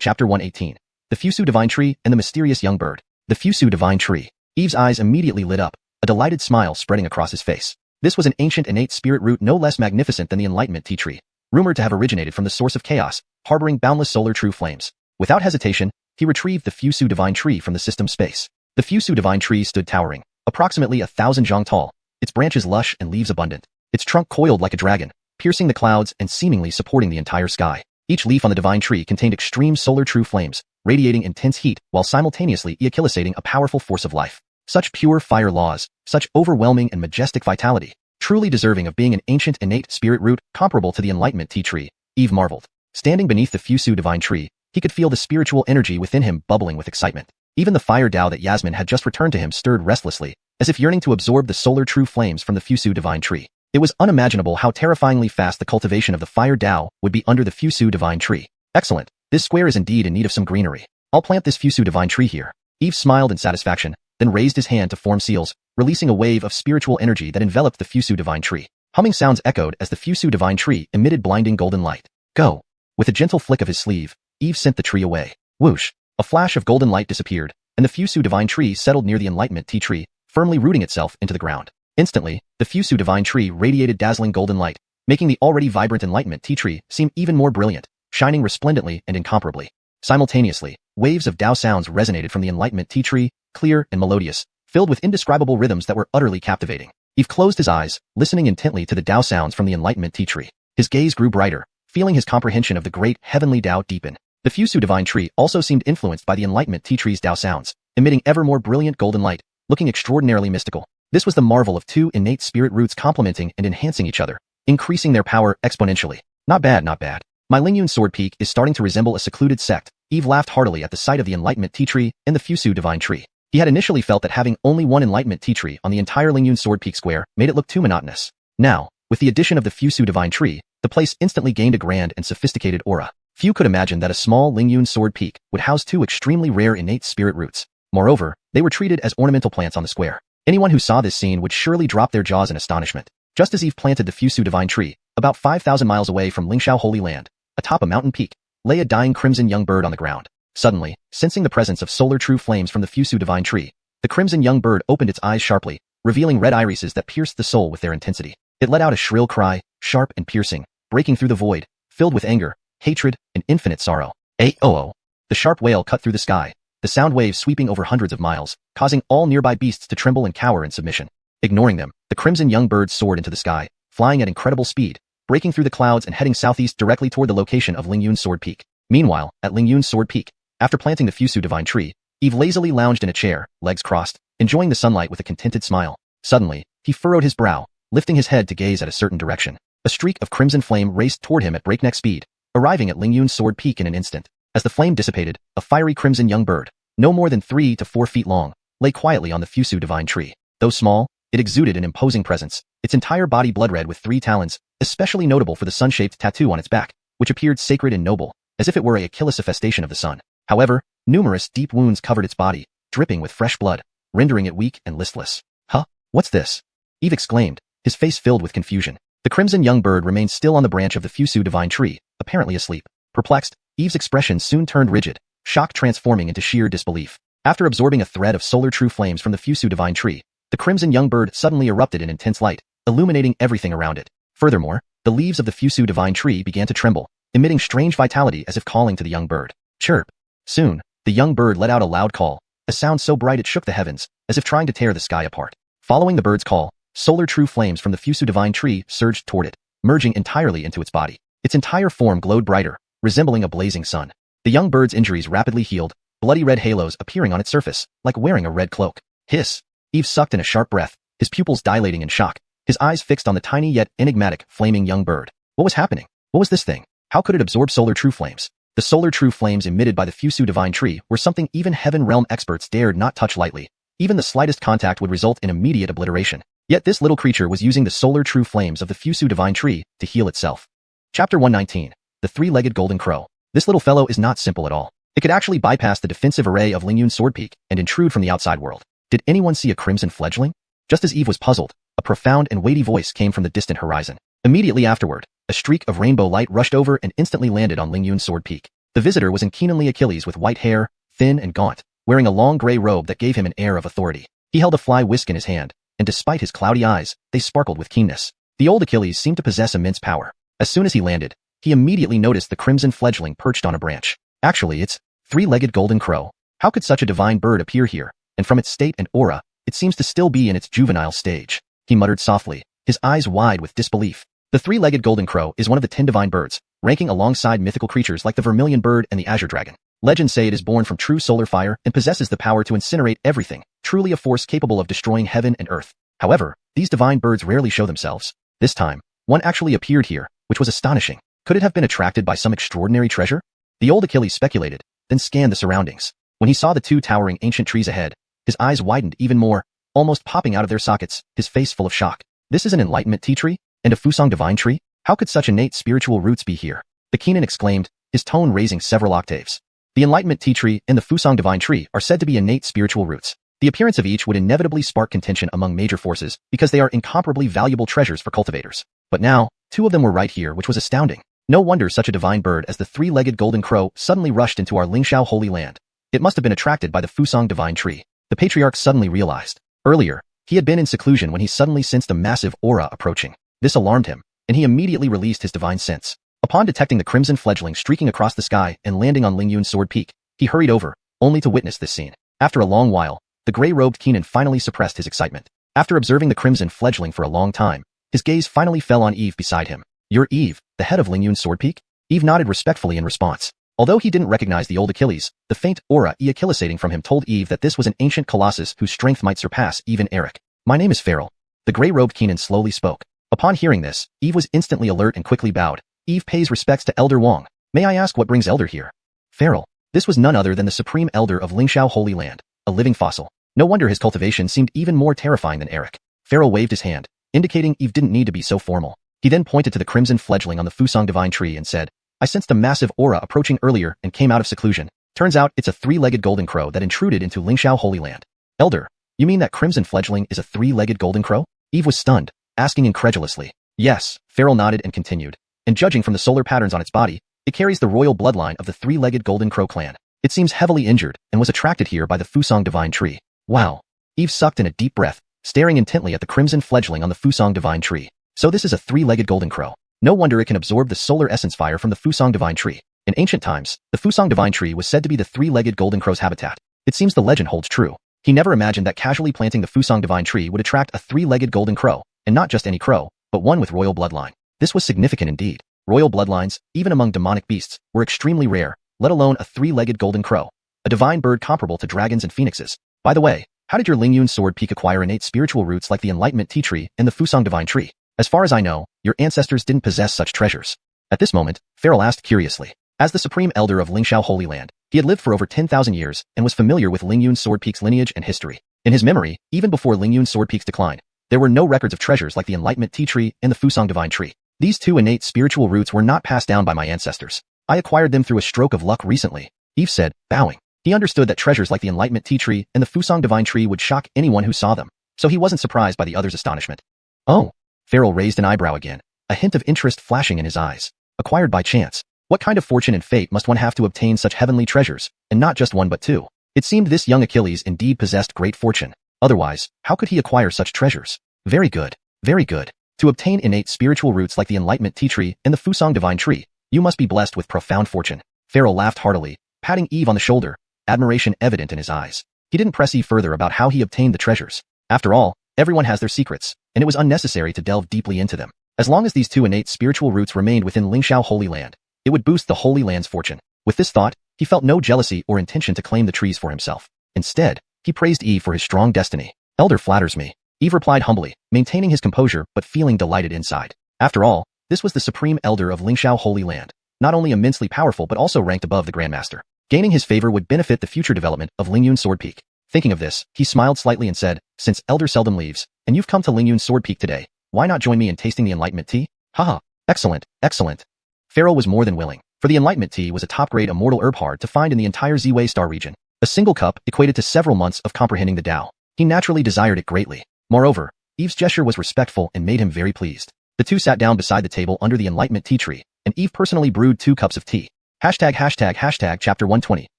Chapter 118. The Fusu Divine Tree and the Mysterious Young Bird. The Fusu Divine Tree. Eve's eyes immediately lit up, a delighted smile spreading across his face. This was an ancient innate spirit root no less magnificent than the Enlightenment tea tree, rumored to have originated from the source of chaos, harboring boundless solar true flames. Without hesitation, he retrieved the Fusu Divine Tree from the system space. The Fusu Divine Tree stood towering, approximately 1,000 zhang tall, its branches lush and leaves abundant. Its trunk coiled like a dragon, piercing the clouds and seemingly supporting the entire sky. Each leaf on the divine tree contained extreme solar true flames, radiating intense heat while simultaneously echilisating a powerful force of life. Such pure fire laws, such overwhelming and majestic vitality, truly deserving of being an ancient innate spirit root comparable to the Enlightenment tea tree, Eve marveled. Standing beneath the Fusu Divine Tree, he could feel the spiritual energy within him bubbling with excitement. Even the fire Dao that Yasmin had just returned to him stirred restlessly, as if yearning to absorb the solar true flames from the Fusu Divine Tree. It was unimaginable how terrifyingly fast the cultivation of the fire Dao would be under the Fusu Divine Tree. Excellent. This square is indeed in need of some greenery. I'll plant this Fusu divine tree here. Eve smiled in satisfaction, then raised his hand to form seals, releasing a wave of spiritual energy that enveloped the Fusu divine tree. Humming sounds echoed as the Fusu divine tree emitted blinding golden light. Go! With a gentle flick of his sleeve, Eve sent the tree away. Whoosh! A flash of golden light disappeared, and the Fusu divine tree settled near the Enlightenment tea tree, firmly rooting itself into the ground. Instantly, the Fusu divine tree radiated dazzling golden light, making the already vibrant Enlightenment tea tree seem even more brilliant, shining resplendently and incomparably. Simultaneously, waves of Dao sounds resonated from the Enlightenment tea tree, clear and melodious, filled with indescribable rhythms that were utterly captivating. Eve closed his eyes, listening intently to the Dao sounds from the Enlightenment tea tree. His gaze grew brighter, feeling his comprehension of the great heavenly Dao deepen. The Fusu divine tree also seemed influenced by the Enlightenment tea tree's Dao sounds, emitting ever more brilliant golden light, looking extraordinarily mystical. This was the marvel of two innate spirit roots complementing and enhancing each other, increasing their power exponentially. Not bad, not bad. My Lingyun sword peak is starting to resemble a secluded sect. Eve laughed heartily at the sight of the Enlightenment tea tree and the Fusu divine tree. He had initially felt that having only one Enlightenment tea tree on the entire Lingyun sword peak square made it look too monotonous. Now, with the addition of the Fusu divine tree, the place instantly gained a grand and sophisticated aura. Few could imagine that a small Lingyun sword peak would house two extremely rare innate spirit roots. Moreover, they were treated as ornamental plants on the square. Anyone who saw this scene would surely drop their jaws in astonishment. Just as Eve planted the Fusu divine tree, about 5,000 miles away from Lingxiao Holy Land, atop a mountain peak, lay a dying crimson young bird on the ground. Suddenly, sensing the presence of solar true flames from the Fusu divine tree, the crimson young bird opened its eyes sharply, revealing red irises that pierced the soul with their intensity. It let out a shrill cry, sharp and piercing, breaking through the void, filled with anger, hatred, and infinite sorrow. A-oh-oh. The sharp wail cut through the sky, the sound waves sweeping over hundreds of miles, causing all nearby beasts to tremble and cower in submission. Ignoring them, the crimson young bird soared into the sky, flying at incredible speed, breaking through the clouds and heading southeast directly toward the location of Lingyun Sword Peak. Meanwhile, at Lingyun Sword Peak, after planting the Fusu divine tree, Eve lazily lounged in a chair, legs crossed, enjoying the sunlight with a contented smile. Suddenly, he furrowed his brow, lifting his head to gaze at a certain direction. A streak of crimson flame raced toward him at breakneck speed, arriving at Lingyun Sword Peak in an instant. As the flame dissipated, a fiery crimson young bird, no more than 3 to 4 feet long, lay quietly on the Fusu divine tree. Though small, it exuded an imposing presence, its entire body blood-red with 3 talons, especially notable for the sun-shaped tattoo on its back, which appeared sacred and noble, as if it were a Achilles-infestation of the sun. However, numerous deep wounds covered its body, dripping with fresh blood, rendering it weak and listless. Huh? What's this? Eve exclaimed, his face filled with confusion. The crimson young bird remained still on the branch of the Fusu divine tree, apparently asleep. Perplexed, Eve's expression soon turned rigid, shock transforming into sheer disbelief. After absorbing a thread of solar true flames from the Fusu divine tree, the crimson young bird suddenly erupted in intense light, illuminating everything around it. Furthermore, the leaves of the Fusu divine tree began to tremble, emitting strange vitality as if calling to the young bird. Chirp. Soon, the young bird let out a loud call, a sound so bright it shook the heavens, as if trying to tear the sky apart. Following the bird's call, solar true flames from the Fusu divine tree surged toward it, merging entirely into its body. Its entire form glowed brighter, resembling a blazing sun. The young bird's injuries rapidly healed, bloody red halos appearing on its surface, like wearing a red cloak. Hiss! Eve sucked in a sharp breath, his pupils dilating in shock, his eyes fixed on the tiny yet enigmatic, flaming young bird. What was happening? What was this thing? How could it absorb solar true flames? The solar true flames emitted by the Fusu divine tree were something even heaven realm experts dared not touch lightly. Even the slightest contact would result in immediate obliteration. Yet this little creature was using the solar true flames of the Fusu divine tree to heal itself. Chapter 119. The Three-Legged Golden Crow. This little fellow is not simple at all. It could actually bypass the defensive array of Lingyun Sword Peak and intrude from the outside world. Did anyone see a crimson fledgling? Just as Eve was puzzled, a profound and weighty voice came from the distant horizon. Immediately afterward, a streak of rainbow light rushed over and instantly landed on Lingyun Sword Peak. The visitor was Inkinenly Achilles with white hair, thin and gaunt, wearing a long gray robe that gave him an air of authority. He held a fly whisk in his hand, and despite his cloudy eyes, they sparkled with keenness. The old Achilles seemed to possess immense power. As soon as he landed, he immediately noticed the crimson fledgling perched on a branch. Actually, it's three-legged golden crow. How could such a divine bird appear here? And from its state and aura, it seems to still be in its juvenile stage. He muttered softly, his eyes wide with disbelief. The three-legged golden crow is one of the 10 divine birds, ranking alongside mythical creatures like the vermilion bird and the azure dragon. Legends say it is born from true solar fire and possesses the power to incinerate everything, truly a force capable of destroying heaven and earth. However, these divine birds rarely show themselves. This time, one actually appeared here, which was astonishing. Could it have been attracted by some extraordinary treasure? The old Achilles speculated, then scanned the surroundings. When he saw the 2 towering ancient trees ahead, his eyes widened even more, almost popping out of their sockets, his face full of shock. This is an Enlightenment tea tree? And a Fusang divine tree? How could such innate spiritual roots be here? The Keenan exclaimed, his tone raising several octaves. The Enlightenment tea tree and the Fusang divine tree are said to be innate spiritual roots. The appearance of each would inevitably spark contention among major forces because they are incomparably valuable treasures for cultivators. But now, two of them were right here, which was astounding. No wonder such a divine bird as the three-legged golden crow suddenly rushed into our Lingxiao holy land. It must have been attracted by the Fusang divine tree. The patriarch suddenly realized. Earlier, he had been in seclusion when he suddenly sensed a massive aura approaching. This alarmed him, and he immediately released his divine sense. Upon detecting the crimson fledgling streaking across the sky and landing on Lingyun's sword peak, he hurried over, only to witness this scene. After a long while, the gray-robed Keenan finally suppressed his excitement. After observing the crimson fledgling for a long time, his gaze finally fell on Eve beside him. "You're Eve, the head of Lingyun's sword peak?" Eve nodded respectfully in response. Although he didn't recognize the old Achilles, the faint aura echilisating from him told Eve that this was an ancient colossus whose strength might surpass even Eric. "My name is Farrell." The gray-robed Keenan slowly spoke. Upon hearing this, Eve was instantly alert and quickly bowed. Eve pays respects to Elder Wong. "May I ask what brings Elder here?" Farrell. This was none other than the supreme elder of Lingxiao Holy Land, a living fossil. No wonder his cultivation seemed even more terrifying than Eric. Farrell waved his hand, indicating Eve didn't need to be so formal. He then pointed to the crimson fledgling on the Fusang divine tree and said, "I sensed a massive aura approaching earlier and came out of seclusion. Turns out it's a three-legged golden crow that intruded into Lingxiao Holy Land." "Elder, you mean that crimson fledgling is a three-legged golden crow?" Eve was stunned, asking incredulously. "Yes," Farrell nodded and continued. "And judging from the solar patterns on its body, it carries the royal bloodline of the three-legged golden crow clan. It seems heavily injured and was attracted here by the Fusang divine tree." "Wow." Eve sucked in a deep breath, staring intently at the crimson fledgling on the Fusang divine tree. "So this is a three-legged golden crow. No wonder it can absorb the solar essence fire from the Fusang divine tree." In ancient times, the Fusang divine tree was said to be the three-legged golden crow's habitat. It seems the legend holds true. He never imagined that casually planting the Fusang divine tree would attract a three-legged golden crow, and not just any crow, but one with royal bloodline. This was significant indeed. Royal bloodlines, even among demonic beasts, were extremely rare, let alone a three-legged golden crow, a divine bird comparable to dragons and phoenixes. By the way, how did your Lingyun sword peak acquire innate spiritual roots like the Enlightenment tea tree and the Fusang divine tree? As far as I know, your ancestors didn't possess such treasures. At this moment, Farrell asked curiously. As the supreme elder of Lingxiao Holy Land, he had lived for over 10,000 years and was familiar with Lingyun sword peak's lineage and history. In his memory, even before Lingyun sword peak's decline, there were no records of treasures like the Enlightenment tea tree and the Fusang divine tree. These two innate spiritual roots were not passed down by my ancestors. I acquired them through a stroke of luck recently, Eve said, bowing. He understood that treasures like the Enlightenment tea tree and the Fusang divine tree would shock anyone who saw them, so he wasn't surprised by the other's astonishment. "Oh." Farrell raised an eyebrow again, a hint of interest flashing in his eyes. "Acquired by chance. What kind of fortune and fate must one have to obtain such heavenly treasures, and not just one but two?" It seemed this young Achilles indeed possessed great fortune. Otherwise, how could he acquire such treasures? Very good. Very good. To obtain innate spiritual roots like the Enlightenment tea tree and the Fusang divine tree, you must be blessed with profound fortune. Farrell laughed heartily, patting Eve on the shoulder, admiration evident in his eyes. He didn't press Eve further about how he obtained the treasures. After all, everyone has their secrets, and it was unnecessary to delve deeply into them. As long as these two innate spiritual roots remained within Lingxiao Holy Land, it would boost the Holy Land's fortune. With this thought, he felt no jealousy or intention to claim the trees for himself. Instead, he praised Eve for his strong destiny. "Elder flatters me," Eve replied humbly, maintaining his composure but feeling delighted inside. After all, this was the supreme elder of Lingxiao Holy Land, not only immensely powerful but also ranked above the Grandmaster. Gaining his favor would benefit the future development of Lingyun Sword Peak. Thinking of this, he smiled slightly and said, "Since Elder seldom leaves, and you've come to Lingyun Sword Peak today, why not join me in tasting the Enlightenment tea?" "Haha, excellent, excellent." Farrell was more than willing, for the Enlightenment tea was a top-grade immortal herb hard to find in the entire Ziwei Star region. A single cup equated to several months of comprehending the Tao. He naturally desired it greatly. Moreover, Eve's gesture was respectful and made him very pleased. The two sat down beside the table under the Enlightenment tea tree, and Eve personally brewed 2 cups of tea. Chapter 120,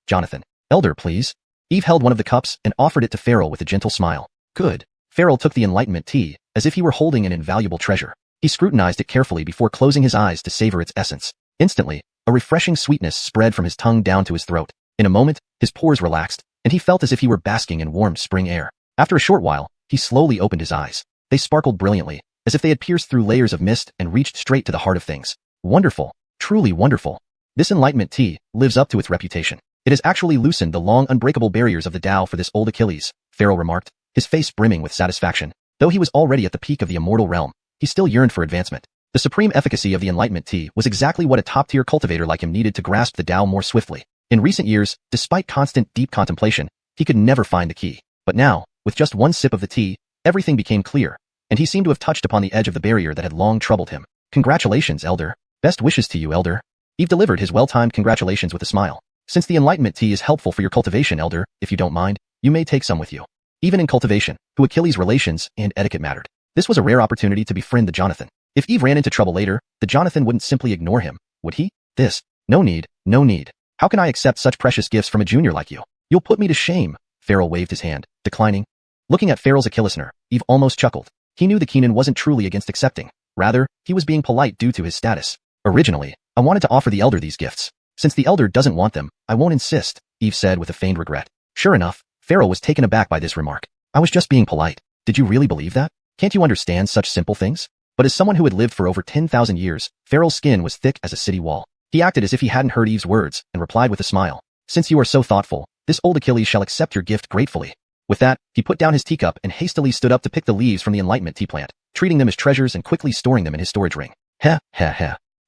Jonathan. "Elder, please." Eve held one of the cups and offered it to Farrell with a gentle smile. "Good." Farrell took the Enlightenment tea, as if he were holding an invaluable treasure. He scrutinized it carefully before closing his eyes to savor its essence. Instantly, a refreshing sweetness spread from his tongue down to his throat. In a moment, his pores relaxed, and he felt as if he were basking in warm spring air. After a short while, he slowly opened his eyes. They sparkled brilliantly, as if they had pierced through layers of mist and reached straight to the heart of things. Wonderful. Truly wonderful. This Enlightenment tea lives up to its reputation. It has actually loosened the long unbreakable barriers of the Tao for this old Achilles, Farrell remarked, his face brimming with satisfaction. Though he was already at the peak of the immortal realm, he still yearned for advancement. The supreme efficacy of the Enlightenment tea was exactly what a top-tier cultivator like him needed to grasp the Tao more swiftly. In recent years, despite constant deep contemplation, he could never find the key. But now, with just one sip of the tea, everything became clear, and he seemed to have touched upon the edge of the barrier that had long troubled him. "Congratulations, Elder. Best wishes to you, Elder." Eve delivered his well-timed congratulations with a smile. Since the Enlightenment tea is helpful for your cultivation, Elder, if you don't mind, you may take some with you. Even in cultivation, who Achilles' relations and etiquette mattered. This was a rare opportunity to befriend the Jonathan. If Eve ran into trouble later, the Jonathan wouldn't simply ignore him, would he? No need, no need. How can I accept such precious gifts from a junior like you? You'll put me to shame. Farrell waved his hand, declining. Looking at Farrell's Achillesner, Eve almost chuckled. He knew the Keenan wasn't truly against accepting. Rather, he was being polite due to his status. Originally, I wanted to offer the Elder these gifts. Since the Elder doesn't want them, I won't insist, Eve said with a feigned regret. Sure enough, Farrell was taken aback by this remark. I was just being polite. Did you really believe that? Can't you understand such simple things? But as someone who had lived for over 10,000 years, Farrell's skin was thick as a city wall. He acted as if he hadn't heard Eve's words, and replied with a smile. Since you are so thoughtful, this old Achilles shall accept your gift gratefully. With that, he put down his teacup and hastily stood up to pick the leaves from the Enlightenment tea plant, treating them as treasures and quickly storing them in his storage ring. Heh.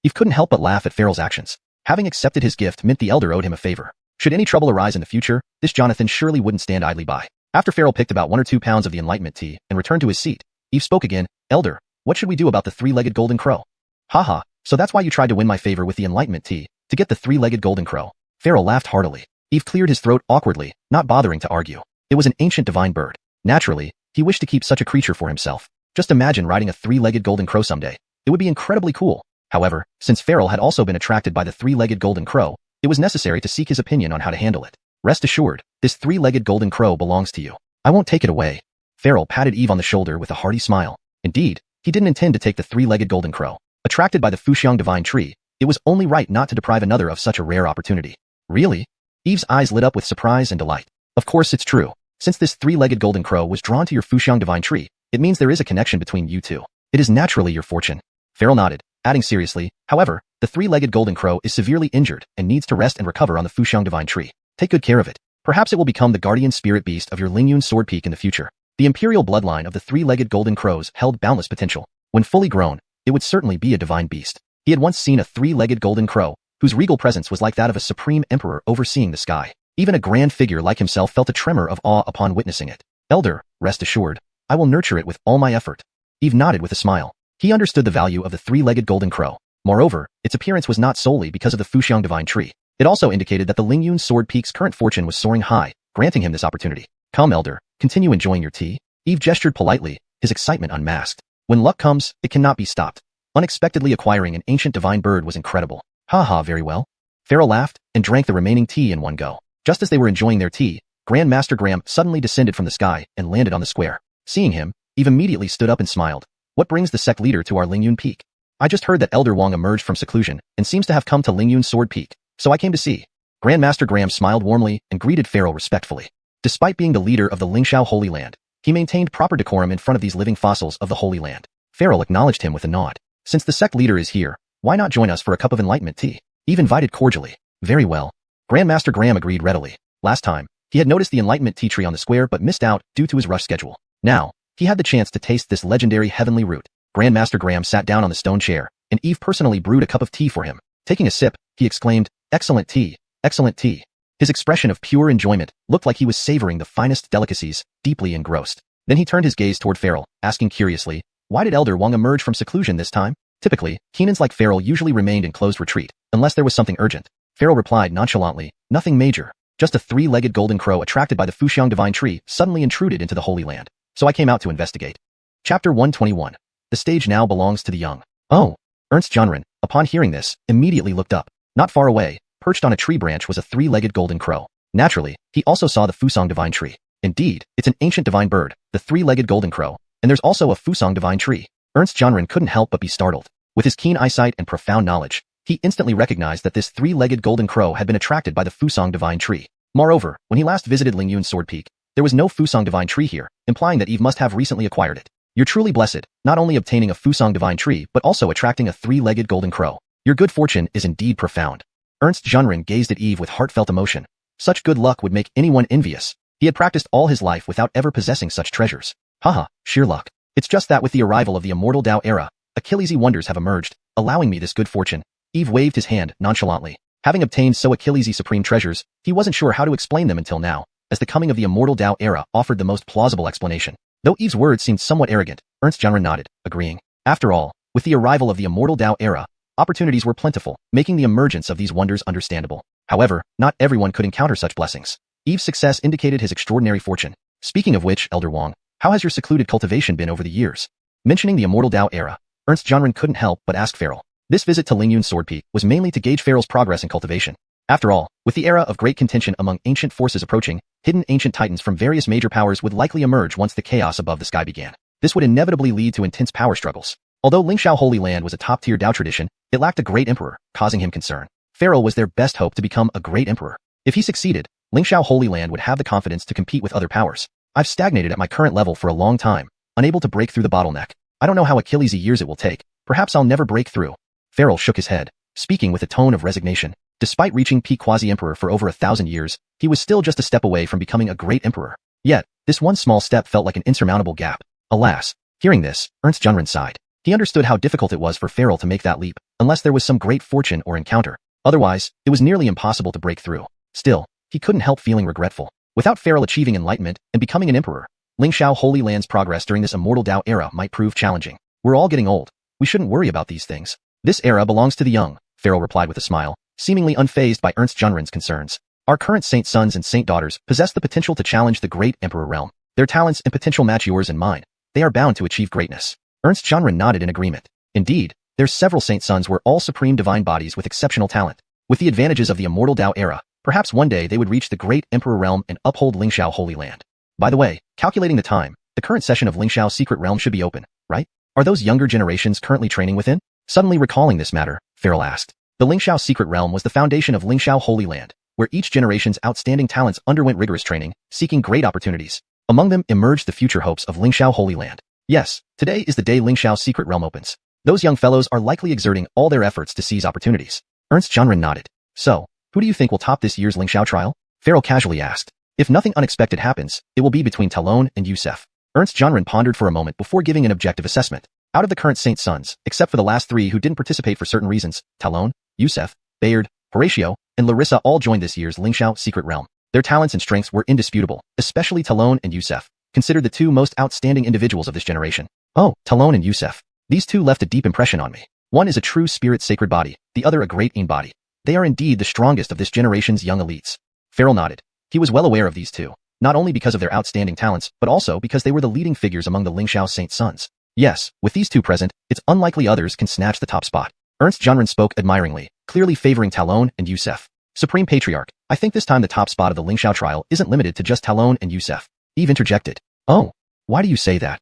Eve couldn't help but laugh at Farrell's actions. Having accepted his gift meant the Elder owed him a favor. Should any trouble arise in the future, this Jonathan surely wouldn't stand idly by. After Farrell picked about 1 or 2 pounds of the Enlightenment tea and returned to his seat, Eve spoke again. Elder, what should we do about the 3-legged golden crow? Haha, so that's why you tried to win my favor with the Enlightenment tea, to get the 3-legged golden crow. Farrell laughed heartily. Eve cleared his throat awkwardly, not bothering to argue. It was an ancient divine bird. Naturally, he wished to keep such a creature for himself. Just imagine riding a 3-legged golden crow someday. It would be incredibly cool. However, since Farrell had also been attracted by the 3-legged golden crow, it was necessary to seek his opinion on how to handle it. Rest assured, this 3-legged golden crow belongs to you. I won't take it away. Farrell patted Eve on the shoulder with a hearty smile. Indeed, he didn't intend to take the 3-legged golden crow. Attracted by the Fuxiang divine tree, it was only right not to deprive another of such a rare opportunity. Really? Eve's eyes lit up with surprise and delight. Of course it's true. Since this 3-legged golden crow was drawn to your Fuxiang divine tree, it means there is a connection between you two. It is naturally your fortune. Farrell nodded, adding seriously, however, the 3-legged golden crow is severely injured and needs to rest and recover on the Fuxiang divine tree. Take good care of it. Perhaps it will become the guardian spirit beast of your Lingyun sword peak in the future. The imperial bloodline of the 3-legged golden crows held boundless potential. When fully grown, it would certainly be a divine beast. He had once seen a 3-legged golden crow, whose regal presence was like that of a supreme emperor overseeing the sky. Even a grand figure like himself felt a tremor of awe upon witnessing it. Elder, rest assured, I will nurture it with all my effort. Eve nodded with a smile. He understood the value of the 3-legged golden crow. Moreover, its appearance was not solely because of the Fuxiang divine tree. It also indicated that the Lingyun sword peak's current fortune was soaring high, granting him this opportunity. Come, Elder, continue enjoying your tea. Eve gestured politely, his excitement unmasked. When luck comes, it cannot be stopped. Unexpectedly acquiring an ancient divine bird was incredible. Haha, very well. Farrell laughed and drank the remaining tea in one go. Just as they were enjoying their tea, Grand Master Graham suddenly descended from the sky and landed on the square. Seeing him, Eve immediately stood up and smiled. What brings the sect leader to our Lingyun Peak? I just heard that Elder Wang emerged from seclusion and seems to have come to Lingyun Sword Peak, so I came to see. Grand Master Graham smiled warmly and greeted Farrell respectfully. Despite being the leader of the Lingxiao Holy Land, he maintained proper decorum in front of these living fossils of the Holy Land. Farrell acknowledged him with a nod. Since the sect leader is here, why not join us for a cup of Enlightenment tea? Eve invited cordially. Very well. Grand Master Graham agreed readily. Last time, he had noticed the Enlightenment tea tree on the square but missed out due to his rush schedule. Now, he had the chance to taste this legendary heavenly root. Grand Master Graham sat down on the stone chair, and Eve personally brewed a cup of tea for him. Taking a sip, he exclaimed, "Excellent tea, excellent tea." His expression of pure enjoyment looked like he was savoring the finest delicacies, deeply engrossed. Then he turned his gaze toward Farrell, asking curiously, why did Elder Wang emerge from seclusion this time? Typically, Keenans like Farrell usually remained in closed retreat, unless there was something urgent. Farrell replied nonchalantly, nothing major. Just a 3-legged golden crow attracted by the Fuxiang divine tree suddenly intruded into the Holy Land. So I came out to investigate. Chapter 121. The stage now belongs to the young. Oh. Ernst Johnren, upon hearing this, immediately looked up. Not far away, perched on a tree branch was a 3-legged golden crow. Naturally, he also saw the Fuxiang divine tree. Indeed, it's an ancient divine bird, the 3-legged golden crow, and there's also a Fuxiang divine tree. Ernst Johnren couldn't help but be startled. With his keen eyesight and profound knowledge, he instantly recognized that this 3-legged golden crow had been attracted by the Fuxiang divine tree. Moreover, when he last visited Lingyun Sword Peak, there was no Fuxiang divine tree here, implying that Eve must have recently acquired it. You're truly blessed, not only obtaining a Fuxiang divine tree but also attracting a 3-legged golden crow. Your good fortune is indeed profound. Ernst Johnren gazed at Eve with heartfelt emotion. Such good luck would make anyone envious. He had practiced all his life without ever possessing such treasures. Haha, sheer luck. It's just that with the arrival of the Immortal Dao era, Achillesy wonders have emerged, allowing me this good fortune. Eve waved his hand nonchalantly. Having obtained so Achillesy supreme treasures, he wasn't sure how to explain them until now, as the coming of the Immortal Dao era offered the most plausible explanation. Though Eve's words seemed somewhat arrogant, Ernst Johnren nodded, agreeing. After all, with the arrival of the Immortal Dao era, opportunities were plentiful, making the emergence of these wonders understandable. However, not everyone could encounter such blessings. Eve's success indicated his extraordinary fortune. Speaking of which, Elder Wang, how has your secluded cultivation been over the years? Mentioning the Immortal Dao era, Ernst Junren couldn't help but ask Farrell. This visit to Lingyun's Sword Peak was mainly to gauge Farrell's progress in cultivation. After all, with the era of great contention among ancient forces approaching, hidden ancient titans from various major powers would likely emerge once the chaos above the sky began. This would inevitably lead to intense power struggles. Although Lingxiao Holy Land was a top-tier Dao tradition, it lacked a great emperor, causing him concern. Farrell was their best hope to become a great emperor. If he succeeded, Lingxiao Holy Land would have the confidence to compete with other powers. I've stagnated at my current level for a long time, unable to break through the bottleneck. I don't know how Achilles' years it will take. Perhaps I'll never break through. Farrell shook his head, speaking with a tone of resignation. Despite reaching peak quasi-emperor for over 1,000 years, he was still just a step away from becoming a great emperor. Yet, this one small step felt like an insurmountable gap. Alas, hearing this, Ernst Junren sighed. He understood how difficult it was for Farrell to make that leap, unless there was some great fortune or encounter. Otherwise, it was nearly impossible to break through. Still, he couldn't help feeling regretful. Without Farrell achieving enlightenment and becoming an emperor, Lingxiao Holy Land's progress during this Immortal Dao era might prove challenging. We're all getting old. We shouldn't worry about these things. This era belongs to the young, Farrell replied with a smile, seemingly unfazed by Ernst Junren's concerns. Our current saint sons and saint daughters possess the potential to challenge the great emperor realm. Their talents and potential match yours and mine. They are bound to achieve greatness. Ernst Junren nodded in agreement. Indeed, their several saint sons were all supreme divine bodies with exceptional talent. With the advantages of the Immortal Dao era, perhaps one day they would reach the great emperor realm and uphold Lingxiao Holy Land. By the way, calculating the time, the current session of Lingxiao Secret Realm should be open, right? Are those younger generations currently training within? Suddenly recalling this matter, Farrell asked. The Lingxiao Secret Realm was the foundation of Lingxiao Holy Land, where each generation's outstanding talents underwent rigorous training, seeking great opportunities. Among them emerged the future hopes of Lingxiao Holy Land. Yes, today is the day Lingxiao Secret Realm opens. Those young fellows are likely exerting all their efforts to seize opportunities. Ernst Junren nodded. So, who do you think will top this year's Lingxiao trial? Farrell casually asked. If nothing unexpected happens, it will be between Talon and Yusef. Ernst Junren pondered for a moment before giving an objective assessment. Out of the current Saint Sons, except for the last three who didn't participate for certain reasons, Talon, Yusef, Bayard, Horatio, and Larissa all joined this year's Lingxiao Secret Realm. Their talents and strengths were indisputable, especially Talon and Yusef, considered the two most outstanding individuals of this generation. Oh, Talon and Yusef. These two left a deep impression on me. One is a true spirit sacred body, the other a great Yin body. They are indeed the strongest of this generation's young elites. Farrell nodded. He was well aware of these two, not only because of their outstanding talents, but also because they were the leading figures among the Lingxiao Saint Sons. Yes, with these two present, it's unlikely others can snatch the top spot. Ernst Junren spoke admiringly, clearly favoring Talon and Yusef. Supreme Patriarch, I think this time the top spot of the Lingxiao trial isn't limited to just Talon and Yusef. Eve interjected. Oh, why do you say that?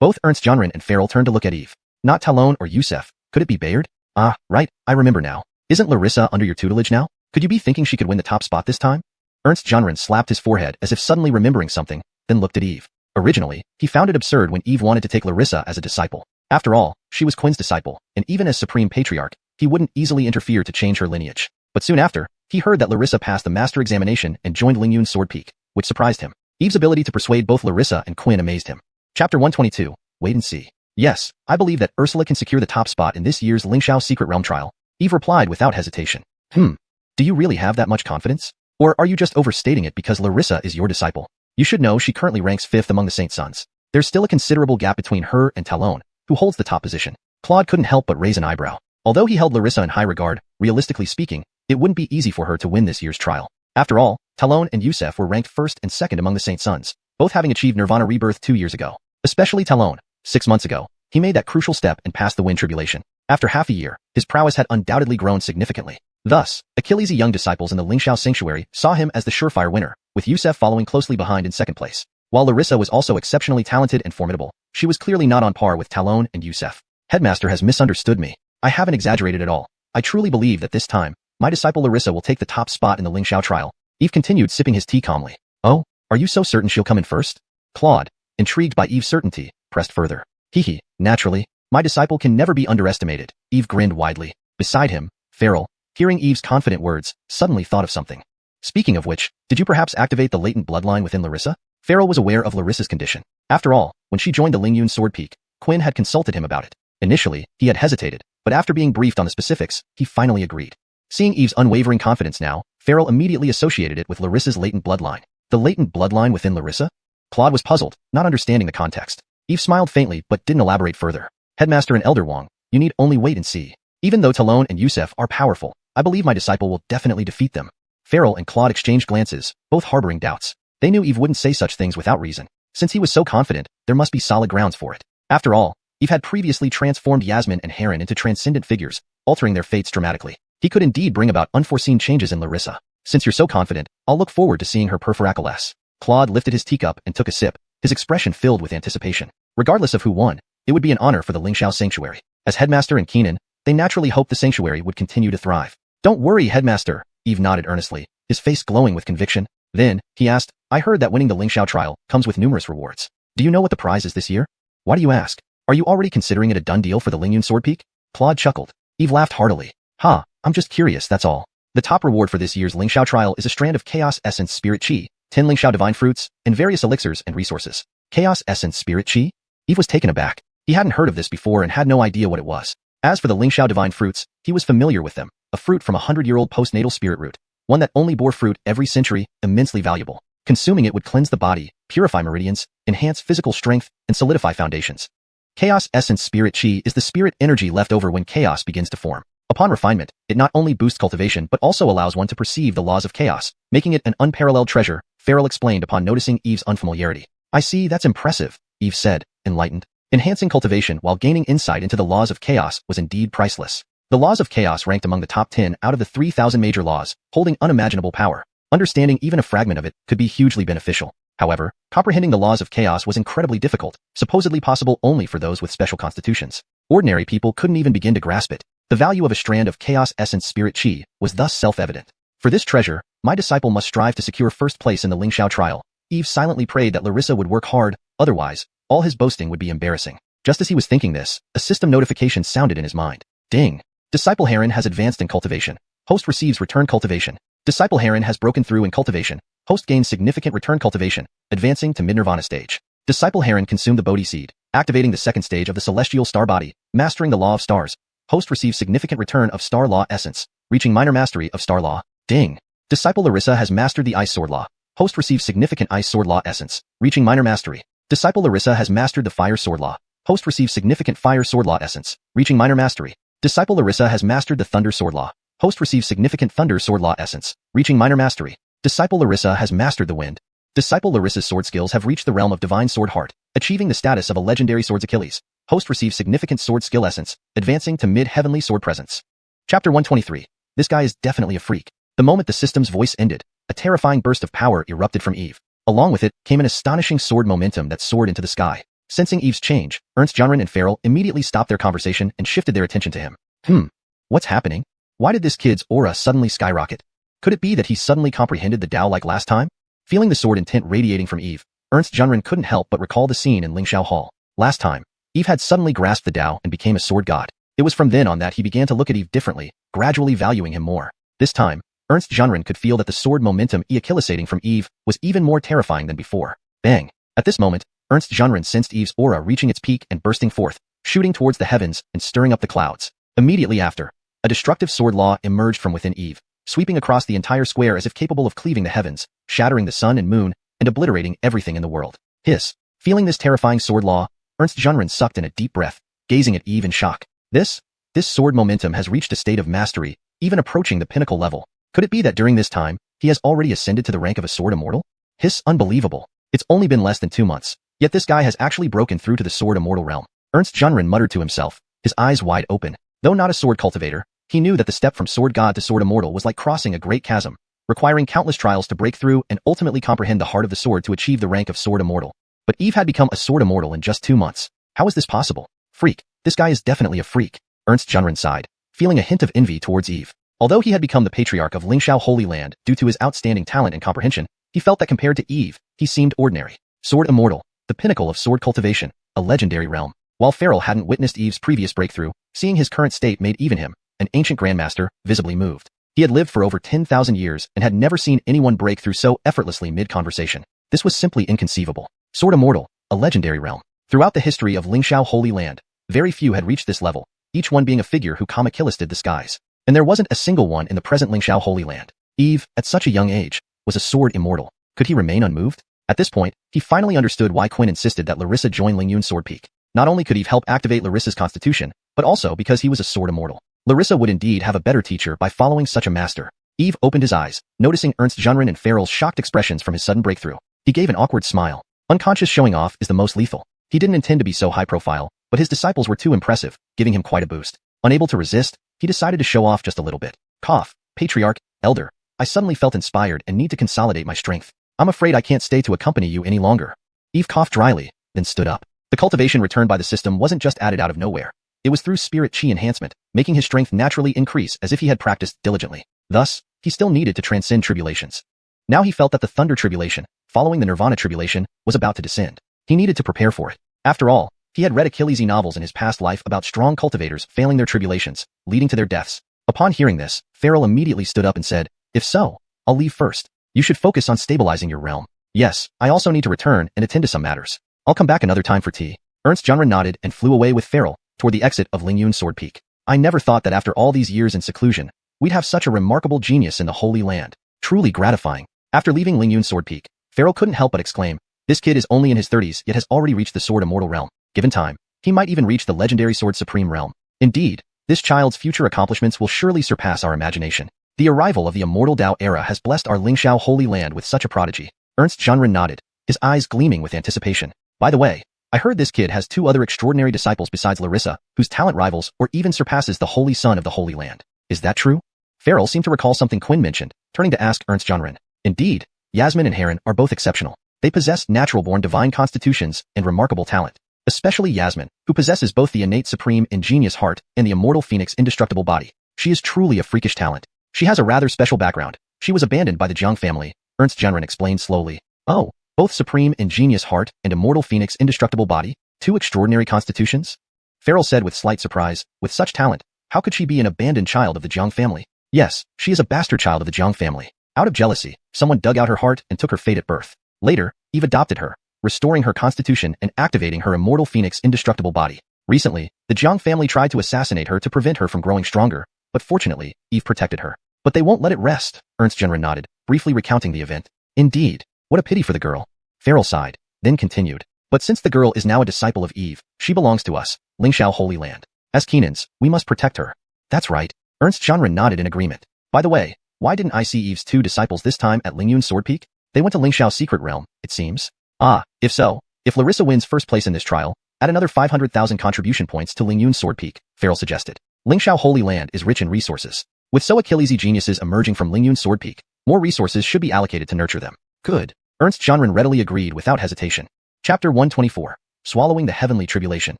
Both Ernst Junren and Farrell turned to look at Eve. Not Talon or Yusef. Could it be Bayard? Ah, right, I remember now. Isn't Larissa under your tutelage now? Could you be thinking she could win the top spot this time? Ernst Junren slapped his forehead as if suddenly remembering something, then looked at Eve. Originally, he found it absurd when Eve wanted to take Larissa as a disciple. After all, she was Quinn's disciple, and even as Supreme Patriarch, he wouldn't easily interfere to change her lineage. But soon after, he heard that Larissa passed the master examination and joined Lingyun's Sword Peak, which surprised him. Eve's ability to persuade both Larissa and Quinn amazed him. Chapter 122, Wait and See. Yes, I believe that Ursula can secure the top spot in this year's Lingxiao Secret Realm trial. Eve replied without hesitation. Do you really have that much confidence? Or are you just overstating it because Larissa is your disciple? You should know she currently ranks 5th among the Saint Sons. There's still a considerable gap between her and Talon, who holds the top position. Claude couldn't help but raise an eyebrow. Although he held Larissa in high regard, realistically speaking, it wouldn't be easy for her to win this year's trial. After all, Talon and Yusef were ranked 1st and 2nd among the Saint Sons, both having achieved Nirvana rebirth 2 years ago. Especially Talon. 6 months ago, he made that crucial step and passed the Wind Tribulation. After half a year, his prowess had undoubtedly grown significantly. Thus, Achilles' young disciples in the Lingxiao Sanctuary saw him as the surefire winner, with Yusef following closely behind in 2nd place. While Larissa was also exceptionally talented and formidable, she was clearly not on par with Talon and Yusef. Headmaster has misunderstood me. I haven't exaggerated at all. I truly believe that this time, my disciple Larissa will take the top spot in the Lingxiao trial. Eve continued sipping his tea calmly. Oh, are you so certain she'll come in first? Claude, intrigued by Eve's certainty, pressed further. Hee, naturally. My disciple can never be underestimated. Eve grinned widely. Beside him, Farrell, hearing Eve's confident words, suddenly thought of something. Speaking of which, did you perhaps activate the latent bloodline within Larissa? Farrell was aware of Larissa's condition. After all, when she joined the Lingyun's Sword Peak, Quinn had consulted him about it. Initially, he had hesitated, but after being briefed on the specifics, he finally agreed. Seeing Eve's unwavering confidence now, Farrell immediately associated it with Larissa's latent bloodline. The latent bloodline within Larissa? Claude was puzzled, not understanding the context. Eve smiled faintly but didn't elaborate further. Headmaster and Elder Wang, you need only wait and see. Even though Talon and Yusef are powerful, I believe my disciple will definitely defeat them. Farrell and Claude exchanged glances, both harboring doubts. They knew Eve wouldn't say such things without reason. Since he was so confident, there must be solid grounds for it. After all, Eve had previously transformed Yasmin and Heron into transcendent figures, altering their fates dramatically. He could indeed bring about unforeseen changes in Larissa. Since you're so confident, I'll look forward to seeing her perforacaless. Claude lifted his teacup and took a sip, his expression filled with anticipation. Regardless of who won, it would be an honor for the Lingxiao Sanctuary. As headmaster and Keenan, they naturally hoped the sanctuary would continue to thrive. Don't worry, headmaster, Eve nodded earnestly, his face glowing with conviction. Then, he asked, I heard that winning the Lingxiao trial comes with numerous rewards. Do you know what the prize is this year? Why do you ask? Are you already considering it a done deal for the Lingyun Sword Peak? Claude chuckled. Eve laughed heartily. I'm just curious, that's all. The top reward for this year's Lingxiao trial is a strand of Chaos Essence Spirit Chi, 10 Lingxiao Divine Fruits, and various elixirs and resources. Chaos Essence Spirit Chi? Eve was taken aback. He hadn't heard of this before and had no idea what it was. As for the Lingxiao Divine Fruits, he was familiar with them, a fruit from a 100-year-old postnatal spirit root, one that only bore fruit every century, immensely valuable. Consuming it would cleanse the body, purify meridians, enhance physical strength, and solidify foundations. Chaos Essence Spirit Chi is the spirit energy left over when chaos begins to form. Upon refinement, it not only boosts cultivation but also allows one to perceive the laws of chaos, making it an unparalleled treasure, Farrell explained upon noticing Eve's unfamiliarity. I see, that's impressive, Eve said, enlightened. Enhancing cultivation while gaining insight into the laws of chaos was indeed priceless. The laws of chaos ranked among the top 10 out of the 3,000 major laws, holding unimaginable power. Understanding even a fragment of it could be hugely beneficial. However, comprehending the laws of chaos was incredibly difficult, supposedly possible only for those with special constitutions. Ordinary people couldn't even begin to grasp it. The value of a strand of Chaos Essence Spirit Chi was thus self-evident. For this treasure, my disciple must strive to secure first place in the Lingxiao trial. Eve silently prayed that Larissa would work hard, otherwise, all his boasting would be embarrassing. Just as he was thinking this, a system notification sounded in his mind. Ding! Disciple Heron has advanced in cultivation. Host receives return cultivation. Disciple Heron has broken through in cultivation. Host gains significant return cultivation, advancing to mid-nirvana stage. Disciple Heron consumed the Bodhi seed, activating the second stage of the celestial star body, mastering the law of stars. Host receives significant return of star law essence, reaching minor mastery of star law. Ding! Disciple Larissa has mastered the ice sword law. Host receives significant ice sword law essence, reaching minor mastery. Disciple Larissa has mastered the fire sword law. Host receives significant fire sword law essence, reaching minor mastery. Disciple Larissa has mastered the thunder sword law. Host receives significant thunder sword law essence, reaching minor mastery. Disciple Larissa has mastered the wind. Disciple Larissa's sword skills have reached the realm of divine sword heart, achieving the status of a legendary swords Achilles. Host receives significant sword skill essence, advancing to mid-heavenly sword presence. Chapter 123. This guy is definitely a freak. The moment the system's voice ended, a terrifying burst of power erupted from Eve. Along with it came an astonishing sword momentum that soared into the sky. Sensing Eve's change, Ernst Junren and Farrell immediately stopped their conversation and shifted their attention to him. What's happening? Why did this kid's aura suddenly skyrocket? Could it be that he suddenly comprehended the Tao like last time? Feeling the sword intent radiating from Eve, Ernst Junren couldn't help but recall the scene in Lingxiao Hall. Last time, Eve had suddenly grasped the Tao and became a sword god. It was from then on that he began to look at Eve differently, gradually valuing him more. This time, Ernst Junren could feel that the sword momentum ejaculating from Eve was even more terrifying than before. Bang! At this moment, Ernst Junren sensed Eve's aura reaching its peak and bursting forth, shooting towards the heavens and stirring up the clouds. Immediately after, a destructive sword law emerged from within Eve, sweeping across the entire square as if capable of cleaving the heavens, shattering the sun and moon, and obliterating everything in the world. Hiss! Feeling this terrifying sword law, Ernst Junren sucked in a deep breath, gazing at Eve in shock. This sword momentum has reached a state of mastery, even approaching the pinnacle level. Could it be that during this time, he has already ascended to the rank of a sword immortal? Hiss! Unbelievable. It's only been less than 2 months, yet this guy has actually broken through to the sword immortal realm. Ernst Junren muttered to himself, his eyes wide open. Though not a sword cultivator, he knew that the step from sword god to sword immortal was like crossing a great chasm, requiring countless trials to break through and ultimately comprehend the heart of the sword to achieve the rank of sword immortal. But Eve had become a sword immortal in just 2 months. How is this possible? Freak. This guy is definitely a freak. Ernst Junren sighed, feeling a hint of envy towards Eve. Although he had become the patriarch of Lingxiao Holy Land due to his outstanding talent and comprehension, he felt that compared to Eve, he seemed ordinary. Sword immortal, the pinnacle of sword cultivation, a legendary realm. While Farrell hadn't witnessed Eve's previous breakthrough, seeing his current state made even him, an ancient grandmaster, visibly moved. He had lived for over 10,000 years and had never seen anyone break through so effortlessly mid-conversation. This was simply inconceivable. Sword immortal, a legendary realm. Throughout the history of Lingxiao Holy Land, very few had reached this level, each one being a figure who comicalisted the skies. And there wasn't a single one in the present Lingxiao Holy Land. Eve, at such a young age, was a sword immortal. Could he remain unmoved? At this point, he finally understood why Quinn insisted that Larissa join Lingyun Sword Peak. Not only could Eve help activate Larissa's constitution, but also because he was a sword immortal. Larissa would indeed have a better teacher by following such a master. Eve opened his eyes, noticing Ernst Junren and Farrell's shocked expressions from his sudden breakthrough. He gave an awkward smile. Unconscious showing off is the most lethal. He didn't intend to be so high profile, but his disciples were too impressive, giving him quite a boost. Unable to resist, he decided to show off just a little bit. Cough, patriarch, elder. I suddenly felt inspired and need to consolidate my strength. I'm afraid I can't stay to accompany you any longer. Eve coughed dryly, then stood up. The cultivation returned by the system wasn't just added out of nowhere. It was through spirit chi enhancement, making his strength naturally increase as if he had practiced diligently. Thus, he still needed to transcend tribulations. Now he felt that the Thunder Tribulation, following the Nirvana Tribulation, was about to descend. He needed to prepare for it. After all, he had read Achilles' novels in his past life about strong cultivators failing their tribulations, leading to their deaths. Upon hearing this, Farrell immediately stood up and said, "If so, I'll leave first. You should focus on stabilizing your realm. Yes, I also need to return and attend to some matters. I'll come back another time for tea." Ernst Junren nodded and flew away with Farrell toward the exit of Lingyun Sword Peak. I never thought that after all these years in seclusion, we'd have such a remarkable genius in the Holy Land. Truly gratifying. After leaving Lingyun Sword Peak, Farrell couldn't help but exclaim, "This kid is only in his 30s yet has already reached the Sword Immortal realm. Given time, he might even reach the legendary Sword Supreme realm. Indeed, this child's future accomplishments will surely surpass our imagination. The arrival of the Immortal Dao era has blessed our Lingxiao Holy Land with such a prodigy." Ernst Junren nodded, his eyes gleaming with anticipation. "By the way, I heard this kid has 2 other extraordinary disciples besides Larissa, whose talent rivals or even surpasses the Holy Son of the Holy Land. Is that true?" Farrell seemed to recall something Quinn mentioned, turning to ask Ernst Junren. "Indeed, Yasmin and Heron are both exceptional. They possess natural-born divine constitutions and remarkable talent. Especially Yasmin, who possesses both the innate supreme ingenious heart and the immortal phoenix indestructible body. She is truly a freakish talent. She has a rather special background. She was abandoned by the Jiang family," Ernst Junren explained slowly. "Oh, both supreme ingenious heart and immortal phoenix indestructible body? 2 extraordinary constitutions?" Farrell said with slight surprise. With such talent, how could she be an abandoned child of the Jiang family? Yes, she is a bastard child of the Jiang family. Out of jealousy, someone dug out her heart and took her fate at birth. Later, Eve adopted her, restoring her constitution and activating her immortal phoenix indestructible body. Recently, the Jiang family tried to assassinate her to prevent her from growing stronger, but fortunately, Eve protected her. "But they won't let it rest," Ernst Junren nodded, briefly recounting the event. "Indeed, what a pity for the girl." Farrell sighed, then continued. "But since the girl is now a disciple of Eve, she belongs to us, Lingxiao Holy Land. As Keenans, we must protect her." "That's right." Ernst Junren nodded in agreement. "By the way, why didn't I see Eve's 2 disciples this time at Lingyun Sword Peak? They went to Lingxiao's secret realm, it seems." "Ah, if so, if Larissa wins first place in this trial, add another 500,000 contribution points to Lingyun Sword Peak," Farrell suggested. "Lingxiao Holy Land is rich in resources. With so Achillesy geniuses emerging from Lingyun Sword Peak, more resources should be allocated to nurture them." "Good." Ernst Junren readily agreed without hesitation. Chapter 124. Swallowing the Heavenly Tribulation.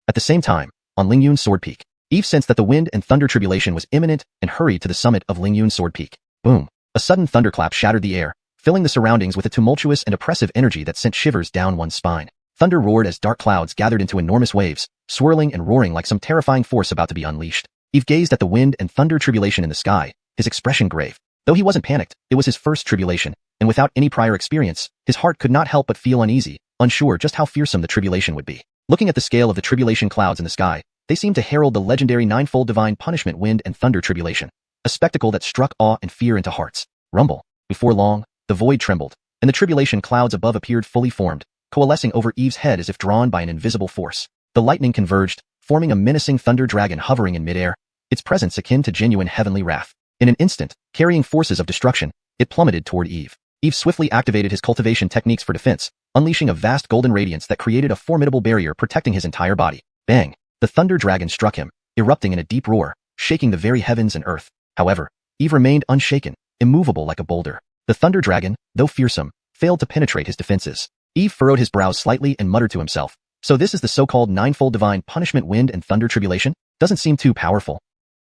At the same time, on Lingyun Sword Peak, Eve sensed that the Wind and Thunder Tribulation was imminent and hurried to the summit of Lingyun Sword Peak. Boom. A sudden thunderclap shattered the air, filling the surroundings with a tumultuous and oppressive energy that sent shivers down one's spine. Thunder roared as dark clouds gathered into enormous waves, swirling and roaring like some terrifying force about to be unleashed. Eve gazed at the Wind and Thunder Tribulation in the sky, his expression grave. Though he wasn't panicked, it was his first tribulation, and without any prior experience, his heart could not help but feel uneasy, unsure just how fearsome the tribulation would be. Looking at the scale of the tribulation clouds in the sky, they seemed to herald the legendary ninefold divine punishment Wind and Thunder Tribulation, a spectacle that struck awe and fear into hearts. Rumble. Before long, the void trembled, and the tribulation clouds above appeared fully formed, coalescing over Eve's head as if drawn by an invisible force. The lightning converged, forming a menacing thunder dragon hovering in midair, its presence akin to genuine heavenly wrath. In an instant, carrying forces of destruction, it plummeted toward Eve. Eve swiftly activated his cultivation techniques for defense, unleashing a vast golden radiance that created a formidable barrier protecting his entire body. Bang! The thunder dragon struck him, erupting in a deep roar, shaking the very heavens and earth. However, Eve remained unshaken, immovable like a boulder. The thunder dragon, though fearsome, failed to penetrate his defenses. Eve furrowed his brows slightly and muttered to himself, "So this is the so-called ninefold divine punishment Wind and Thunder Tribulation? Doesn't seem too powerful."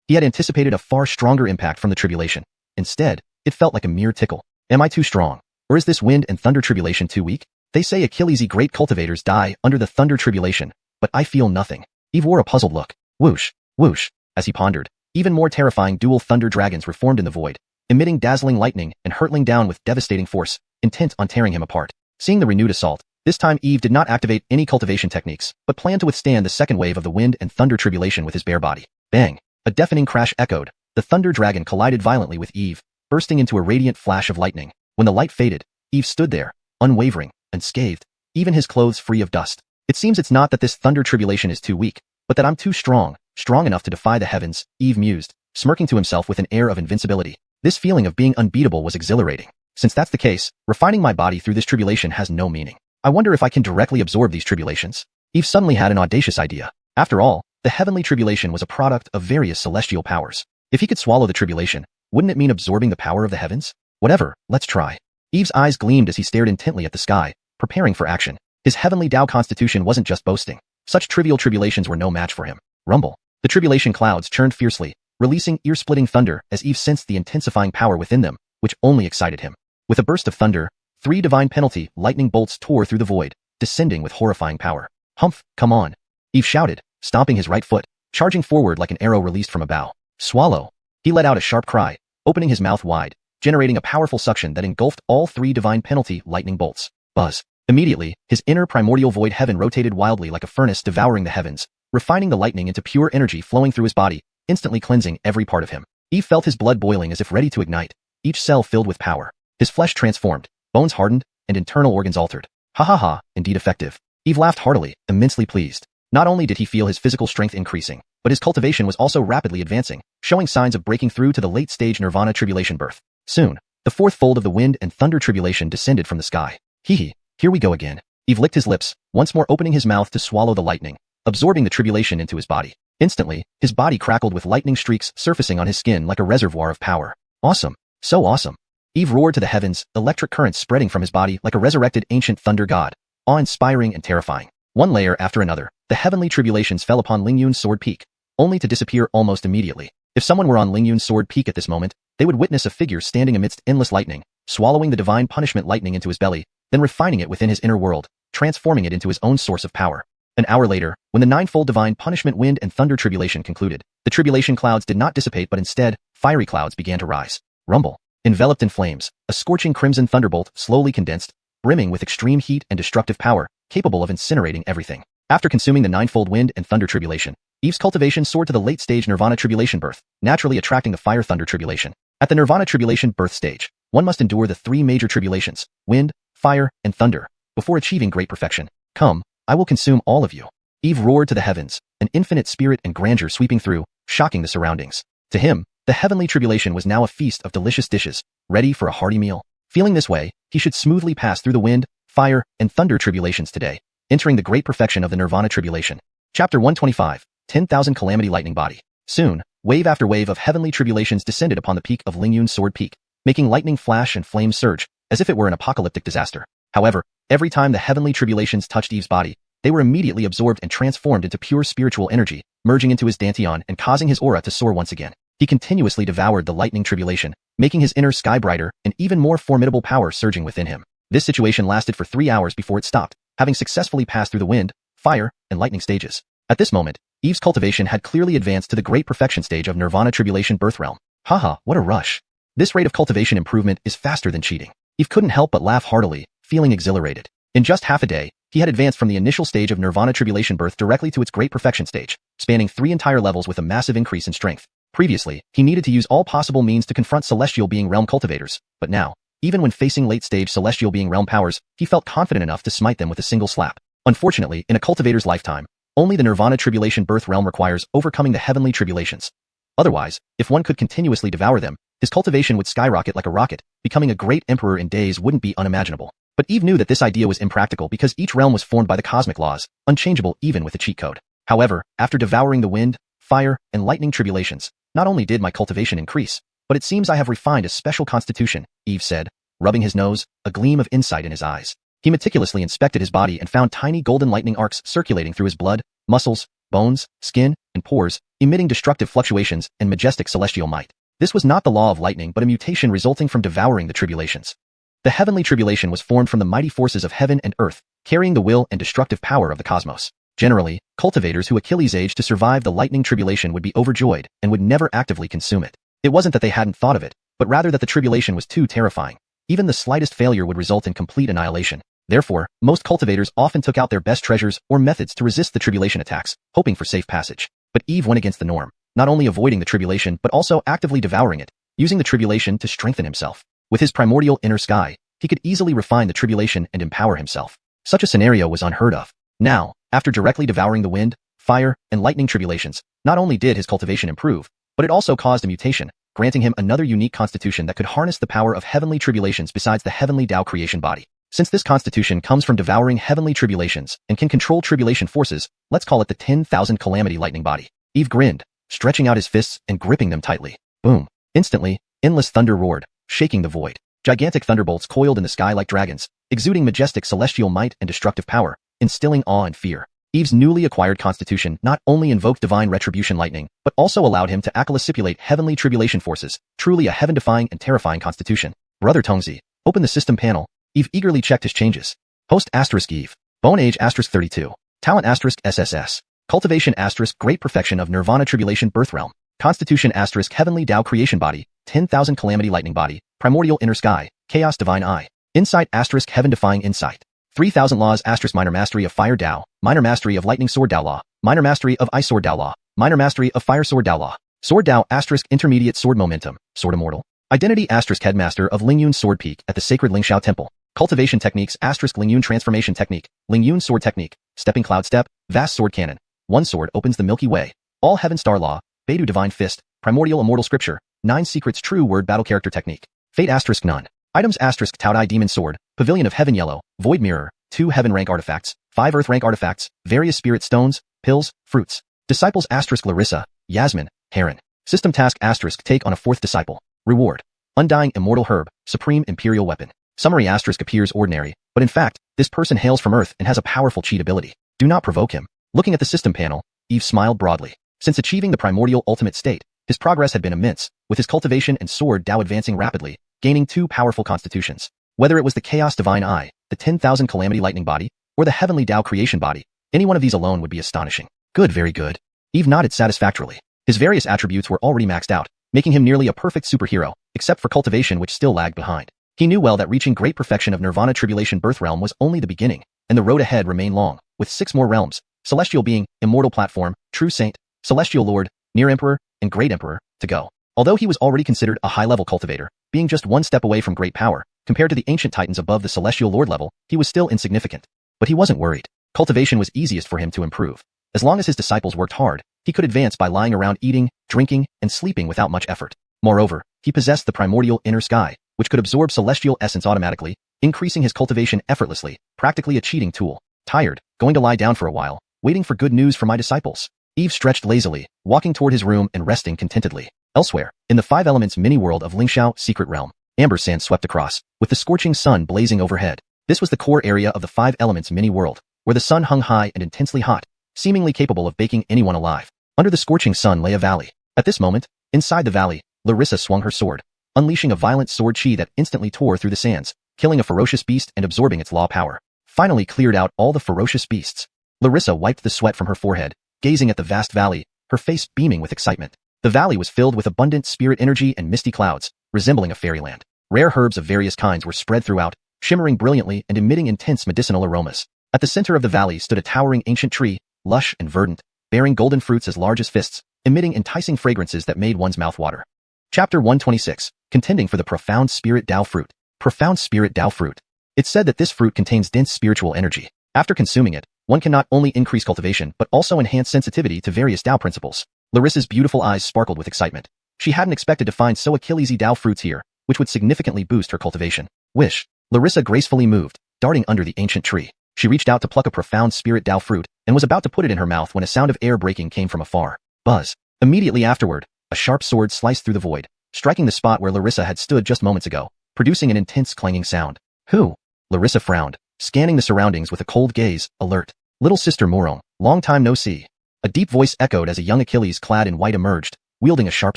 He had anticipated a far stronger impact from the tribulation. Instead, it felt like a mere tickle. Am I too strong? Or is this Wind and Thunder Tribulation too weak? They say Achillesy great cultivators die under the Thunder Tribulation, but I feel nothing. Eve wore a puzzled look. Whoosh, whoosh. As he pondered, even more terrifying dual thunder dragons reformed in the void, emitting dazzling lightning and hurtling down with devastating force, intent on tearing him apart. Seeing the renewed assault, this time Eve did not activate any cultivation techniques, but planned to withstand the second wave of the Wind and Thunder Tribulation with his bare body. Bang! A deafening crash echoed. The thunder dragon collided violently with Eve, bursting into a radiant flash of lightning. When the light faded, Eve stood there, unwavering, unscathed, even his clothes free of dust. "It seems it's not that this thunder tribulation is too weak, but that I'm too strong enough to defy the heavens," Eve mused, smirking to himself with an air of invincibility. This feeling of being unbeatable was exhilarating. Since that's the case, refining my body through this tribulation has no meaning. I wonder if I can directly absorb these tribulations. Eve suddenly had an audacious idea. After all, the heavenly tribulation was a product of various celestial powers. If he could swallow the tribulation, wouldn't it mean absorbing the power of the heavens? Whatever, let's try. Eve's eyes gleamed as he stared intently at the sky, preparing for action. His heavenly Tao constitution wasn't just boasting. Such trivial tribulations were no match for him. Rumble. The tribulation clouds churned fiercely, releasing ear-splitting thunder as Eve sensed the intensifying power within them, which only excited him. With a burst of thunder, 3 divine penalty lightning bolts tore through the void, descending with horrifying power. Humph, come on. Eve shouted, stomping his right foot, charging forward like an arrow released from a bow. Swallow. He let out a sharp cry, opening his mouth wide, generating a powerful suction that engulfed all 3 divine penalty lightning bolts. Buzz. Immediately, his inner primordial void heaven rotated wildly like a furnace devouring the heavens, refining the lightning into pure energy flowing through his body, instantly cleansing every part of him. Eve felt his blood boiling as if ready to ignite, each cell filled with power. His flesh transformed, bones hardened, and internal organs altered. Ha ha ha, indeed effective. Eve laughed heartily, immensely pleased. Not only did he feel his physical strength increasing, but his cultivation was also rapidly advancing, showing signs of breaking through to the late-stage nirvana tribulation birth. Soon, the 4th fold of the wind and thunder tribulation descended from the sky. Hee, here we go again. Eve licked his lips, once more opening his mouth to swallow the lightning, absorbing the tribulation into his body. Instantly, his body crackled with lightning streaks surfacing on his skin like a reservoir of power. Awesome. So awesome. Eve roared to the heavens, electric currents spreading from his body like a resurrected ancient thunder god, awe-inspiring and terrifying. One layer after another, the heavenly tribulations fell upon Lingyun's sword peak, only to disappear almost immediately. If someone were on Lingyun's sword peak at this moment, they would witness a figure standing amidst endless lightning, swallowing the divine punishment lightning into his belly, then refining it within his inner world, transforming it into his own source of power. An hour later, when the 9-fold divine punishment wind and thunder tribulation concluded, the tribulation clouds did not dissipate but instead, fiery clouds began to rise. Rumble. Enveloped in flames, a scorching crimson thunderbolt slowly condensed, brimming with extreme heat and destructive power, capable of incinerating everything. After consuming the 9-fold wind and thunder tribulation, Eve's cultivation soared to the late-stage nirvana tribulation birth, naturally attracting the fire-thunder tribulation. At the nirvana tribulation birth stage, one must endure the 3 major tribulations, wind, fire, and thunder, before achieving great perfection. Come, I will consume all of you. Eve roared to the heavens, an infinite spirit and grandeur sweeping through, shocking the surroundings. To him, the heavenly tribulation was now a feast of delicious dishes, ready for a hearty meal. Feeling this way, he should smoothly pass through the wind, fire, and thunder tribulations today, entering the great perfection of the nirvana tribulation. Chapter 125, 10,000 Calamity Lightning Body. Soon, wave after wave of heavenly tribulations descended upon the peak of Lingyun's sword peak, making lightning flash and flames surge, as if it were an apocalyptic disaster. However, every time the heavenly tribulations touched Eve's body, they were immediately absorbed and transformed into pure spiritual energy, merging into his dantian and causing his aura to soar once again. He continuously devoured the lightning tribulation, making his inner sky brighter and even more formidable power surging within him. This situation lasted for 3 hours before it stopped, having successfully passed through the wind, fire, and lightning stages. At this moment, Eve's cultivation had clearly advanced to the great perfection stage of nirvana tribulation birth realm. Haha, what a rush. This rate of cultivation improvement is faster than cheating. Eve couldn't help but laugh heartily, feeling exhilarated. In just half a day, he had advanced from the initial stage of nirvana tribulation birth directly to its great perfection stage, spanning 3 entire levels with a massive increase in strength. Previously, he needed to use all possible means to confront celestial being realm cultivators, but now, even when facing late-stage celestial being realm powers, he felt confident enough to smite them with a single slap. Unfortunately, in a cultivator's lifetime, only the nirvana tribulation birth realm requires overcoming the heavenly tribulations. Otherwise, if one could continuously devour them, his cultivation would skyrocket like a rocket, becoming a great emperor in days wouldn't be unimaginable. But Eve knew that this idea was impractical because each realm was formed by the cosmic laws, unchangeable even with a cheat code. However, after devouring the wind, fire, and lightning tribulations, not only did my cultivation increase, but it seems I have refined a special constitution, Eve said, rubbing his nose, a gleam of insight in his eyes. He meticulously inspected his body and found tiny golden lightning arcs circulating through his blood, muscles, bones, skin, and pores, emitting destructive fluctuations and majestic celestial might. This was not the law of lightning but a mutation resulting from devouring the tribulations. The heavenly tribulation was formed from the mighty forces of heaven and earth, carrying the will and destructive power of the cosmos. Generally, cultivators who Achilles age to survive the lightning tribulation would be overjoyed and would never actively consume it. It wasn't that they hadn't thought of it, but rather that the tribulation was too terrifying. Even the slightest failure would result in complete annihilation. Therefore, most cultivators often took out their best treasures or methods to resist the tribulation attacks, hoping for safe passage. But Eve went against the norm, not only avoiding the tribulation but also actively devouring it, using the tribulation to strengthen himself. With his primordial inner sky, he could easily refine the tribulation and empower himself. Such a scenario was unheard of. Now, after directly devouring the wind, fire, and lightning tribulations, not only did his cultivation improve, but it also caused a mutation, granting him another unique constitution that could harness the power of heavenly tribulations besides the heavenly Tao creation body. Since this constitution comes from devouring heavenly tribulations and can control tribulation forces, let's call it the 10,000 calamity lightning body. Eve grinned, stretching out his fists and gripping them tightly. Boom. Instantly, endless thunder roared, shaking the void. Gigantic thunderbolts coiled in the sky like dragons, exuding majestic celestial might and destructive power, instilling awe and fear. Eve's newly acquired constitution not only invoked divine retribution lightning, but also allowed him to acclisipulate heavenly tribulation forces, truly a heaven-defying and terrifying constitution. Brother Tongzi, open the system panel. Eve eagerly checked his changes. Host * Eve. Bone age * 32. Talent * SSS. Cultivation * Great Perfection of Nirvana Tribulation Birth Realm. Constitution * Heavenly Tao Creation Body, 10,000 Calamity Lightning Body, Primordial Inner Sky, Chaos Divine Eye. Insight * Heaven Defying Insight. 3,000 Laws * Minor Mastery of Fire Tao, Minor Mastery of Lightning Sword Tao Law, Minor Mastery of Ice Sword Tao Law, Minor Mastery of Fire Sword Tao Law. Sword Tao * Intermediate Sword Momentum, Sword Immortal. Identity * Headmaster of Lingyun Sword Peak at the Sacred Lingxiao Temple. Cultivation Techniques * Lingyun Transformation Technique, Lingyun Sword Technique, Stepping Cloud Step, Vast Sword Cannon. One sword opens the Milky Way. All Heaven Star Law, Beidou Divine Fist, Primordial Immortal Scripture, 9 Secrets True Word Battle Character Technique. Fate * None. Items * Taodai Demon Sword, Pavilion of Heaven Yellow, Void Mirror, 2 Heaven Rank Artifacts, 5 Earth Rank Artifacts, various Spirit Stones, Pills, Fruits. Disciples * Larissa, Yasmin, Heron. System Task * Take on a 4th Disciple. Reward. Undying Immortal Herb, Supreme Imperial Weapon. Summary * Appears ordinary, but in fact, this person hails from Earth and has a powerful cheat ability. Do not provoke him. Looking at the system panel, Eve smiled broadly. Since achieving the primordial ultimate state, his progress had been immense, with his cultivation and sword Tao advancing rapidly, gaining 2 powerful constitutions. Whether it was the Chaos Divine Eye, the 10,000 Calamity Lightning Body, or the Heavenly Tao Creation Body, any one of these alone would be astonishing. Good, very good. Eve nodded satisfactorily. His various attributes were already maxed out, making him nearly a perfect superhero, except for cultivation which still lagged behind. He knew well that reaching great perfection of Nirvana Tribulation Birth Realm was only the beginning, and the road ahead remained long, with 6 more realms: Celestial Being, Immortal Platform, True Saint, Celestial Lord, Near Emperor, and Great Emperor, to go. Although he was already considered a high-level cultivator, being just one step away from great power, compared to the ancient titans above the Celestial Lord level, he was still insignificant. But he wasn't worried. Cultivation was easiest for him to improve. As long as his disciples worked hard, he could advance by lying around eating, drinking, and sleeping without much effort. Moreover, he possessed the primordial inner sky, which could absorb celestial essence automatically, increasing his cultivation effortlessly, practically a cheating tool. Tired, going to lie down for a while, waiting for good news from my disciples. Eve stretched lazily, walking toward his room and resting contentedly. Elsewhere, in the 5 elements mini-world of Lingxiao Secret Realm, amber sand swept across, with the scorching sun blazing overhead. This was the core area of the 5 elements mini-world, where the sun hung high and intensely hot, seemingly capable of baking anyone alive. Under the scorching sun lay a valley. At this moment, inside the valley, Larissa swung her sword, unleashing a violent sword chi that instantly tore through the sands, killing a ferocious beast and absorbing its law power. Finally cleared out all the ferocious beasts. Larissa wiped the sweat from her forehead, gazing at the vast valley, her face beaming with excitement. The valley was filled with abundant spirit energy and misty clouds, resembling a fairyland. Rare herbs of various kinds were spread throughout, shimmering brilliantly and emitting intense medicinal aromas. At the center of the valley stood a towering ancient tree, lush and verdant, bearing golden fruits as large as fists, emitting enticing fragrances that made one's mouth water. Chapter 126, Contending for the Profound Spirit Tao Fruit. Profound Spirit Tao Fruit. It's said that this fruit contains dense spiritual energy. After consuming it, one can not only increase cultivation but also enhance sensitivity to various Tao principles. Larissa's beautiful eyes sparkled with excitement. She hadn't expected to find so Achillesy Tao fruits here, which would significantly boost her cultivation. Wish. Larissa gracefully moved, darting under the ancient tree. She reached out to pluck a profound spirit Tao fruit and was about to put it in her mouth when a sound of air breaking came from afar. Buzz. Immediately afterward, a sharp sword sliced through the void, striking the spot where Larissa had stood just moments ago, producing an intense clanging sound. Who? Larissa frowned, scanning the surroundings with a cold gaze, alert. Little Sister Morong, long time no see. A deep voice echoed as a young Achilles clad in white emerged, wielding a sharp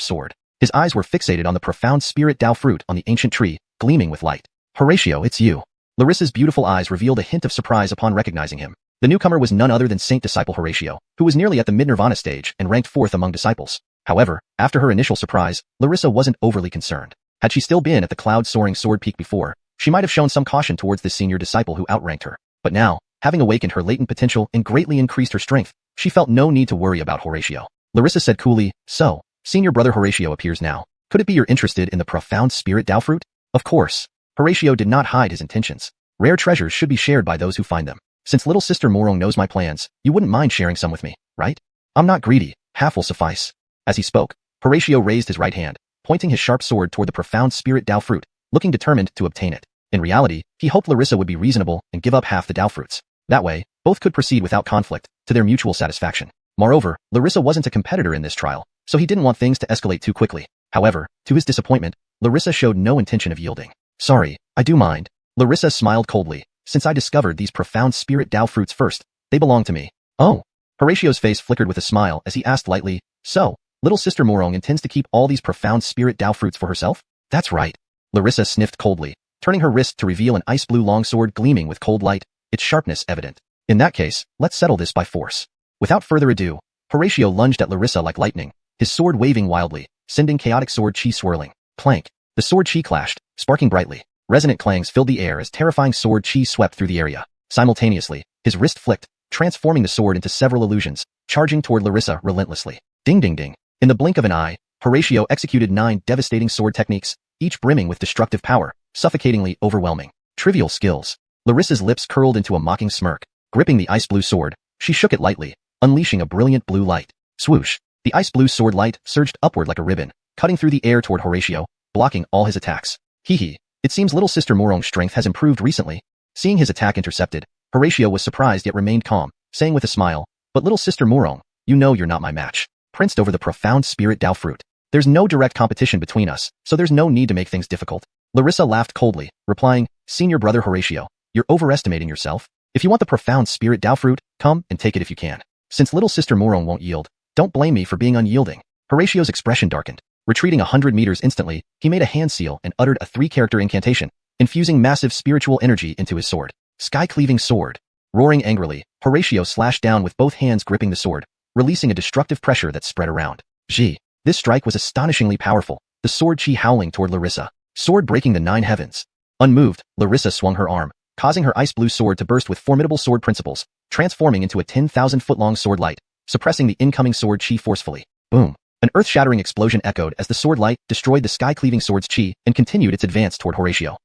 sword. His eyes were fixated on the profound spirit Tao fruit on the ancient tree, gleaming with light. Horatio, it's you. Larissa's beautiful eyes revealed a hint of surprise upon recognizing him. The newcomer was none other than Saint Disciple Horatio, who was nearly at the mid-nirvana stage and ranked 4th among disciples. However, after her initial surprise, Larissa wasn't overly concerned. Had she still been at the cloud-soaring sword peak before, she might have shown some caution towards this senior disciple who outranked her. But now, having awakened her latent potential and greatly increased her strength, she felt no need to worry about Horatio. Larissa said coolly, so, senior brother Horatio appears now. Could it be you're interested in the profound spirit Tao fruit? Of course. Horatio did not hide his intentions. Rare treasures should be shared by those who find them. Since little sister Morong knows my plans, you wouldn't mind sharing some with me, right? I'm not greedy, half will suffice. As he spoke, Horatio raised his right hand, pointing his sharp sword toward the profound spirit Dao fruit, looking determined to obtain it. In reality, he hoped Larissa would be reasonable and give up half the Dao fruits. That way, both could proceed without conflict, to their mutual satisfaction. Moreover, Larissa wasn't a competitor in this trial, so he didn't want things to escalate too quickly. However, to his disappointment, Larissa showed no intention of yielding. Sorry, I do mind. Larissa smiled coldly. Since I discovered these profound spirit Dao fruits first, they belong to me. Oh. Horatio's face flickered with a smile as he asked lightly, so, little sister Morong intends to keep all these profound spirit Dao fruits for herself? That's right. Larissa sniffed coldly, turning her wrist to reveal an ice blue longsword gleaming with cold light, its sharpness evident. In that case, let's settle this by force. Without further ado, Horatio lunged at Larissa like lightning, his sword waving wildly, sending chaotic sword chi swirling. Clank. The sword chi clashed, sparking brightly. Resonant clangs filled the air as terrifying sword chi swept through the area. Simultaneously, his wrist flicked, transforming the sword into several illusions, charging toward Larissa relentlessly. Ding ding ding. In the blink of an eye, Horatio executed 9 devastating sword techniques, each brimming with destructive power, suffocatingly overwhelming. Trivial skills. Larissa's lips curled into a mocking smirk. Gripping the ice blue sword, she shook it lightly, unleashing a brilliant blue light. Swoosh. The ice blue sword light surged upward like a ribbon, cutting through the air toward Horatio, blocking all his attacks. Hee. It seems little sister Morong's strength has improved recently. Seeing his attack intercepted, Horatio was surprised yet remained calm, saying with a smile, but little sister Morong, you know you're not my match. Princed over the profound spirit Dao fruit. There's no direct competition between us, so there's no need to make things difficult. Larissa laughed coldly, replying, senior brother Horatio, you're overestimating yourself. If you want the profound spirit Dao fruit, come and take it if you can. Since little sister Morong won't yield, don't blame me for being unyielding. Horatio's expression darkened. Retreating 100 meters instantly, he made a hand seal and uttered a 3-character incantation, infusing massive spiritual energy into his sword. Sky-cleaving sword. Roaring angrily, Horatio slashed down with both hands gripping the sword, releasing a destructive pressure that spread around. Gee, this strike was astonishingly powerful, the sword chi howling toward Larissa, sword breaking the 9 heavens. Unmoved, Larissa swung her arm, causing her ice blue sword to burst with formidable sword principles, transforming into a 10,000-foot-long sword light, suppressing the incoming sword chi forcefully. Boom. An earth-shattering explosion echoed as the sword light destroyed the sky-cleaving sword's chi and continued its advance toward Horatio.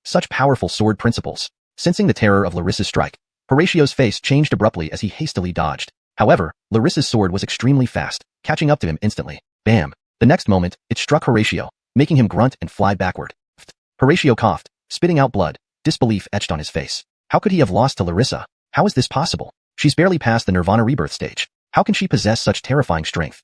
Such powerful sword principles. Sensing the terror of Larissa's strike, Horatio's face changed abruptly as he hastily dodged. However, Larissa's sword was extremely fast, catching up to him instantly. Bam! The next moment, it struck Horatio, making him grunt and fly backward. Horatio coughed, spitting out blood, disbelief etched on his face. How could he have lost to Larissa? How is this possible? She's barely past the Nirvana rebirth stage. How can she possess such terrifying strength?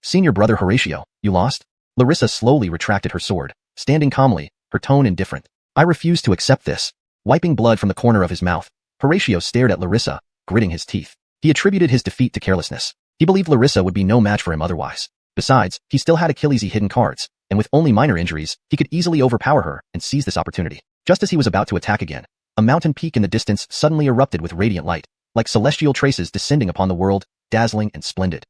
Senior brother Horatio, you lost? Larissa slowly retracted her sword, standing calmly, her tone indifferent. I refuse to accept this. Wiping blood from the corner of his mouth, Horatio stared at Larissa, gritting his teeth. He attributed his defeat to carelessness. He believed Larissa would be no match for him otherwise. Besides, he still had Achilles' hidden cards, and with only minor injuries, he could easily overpower her and seize this opportunity. Just as he was about to attack again, a mountain peak in the distance suddenly erupted with radiant light, like celestial traces descending upon the world, dazzling and splendid.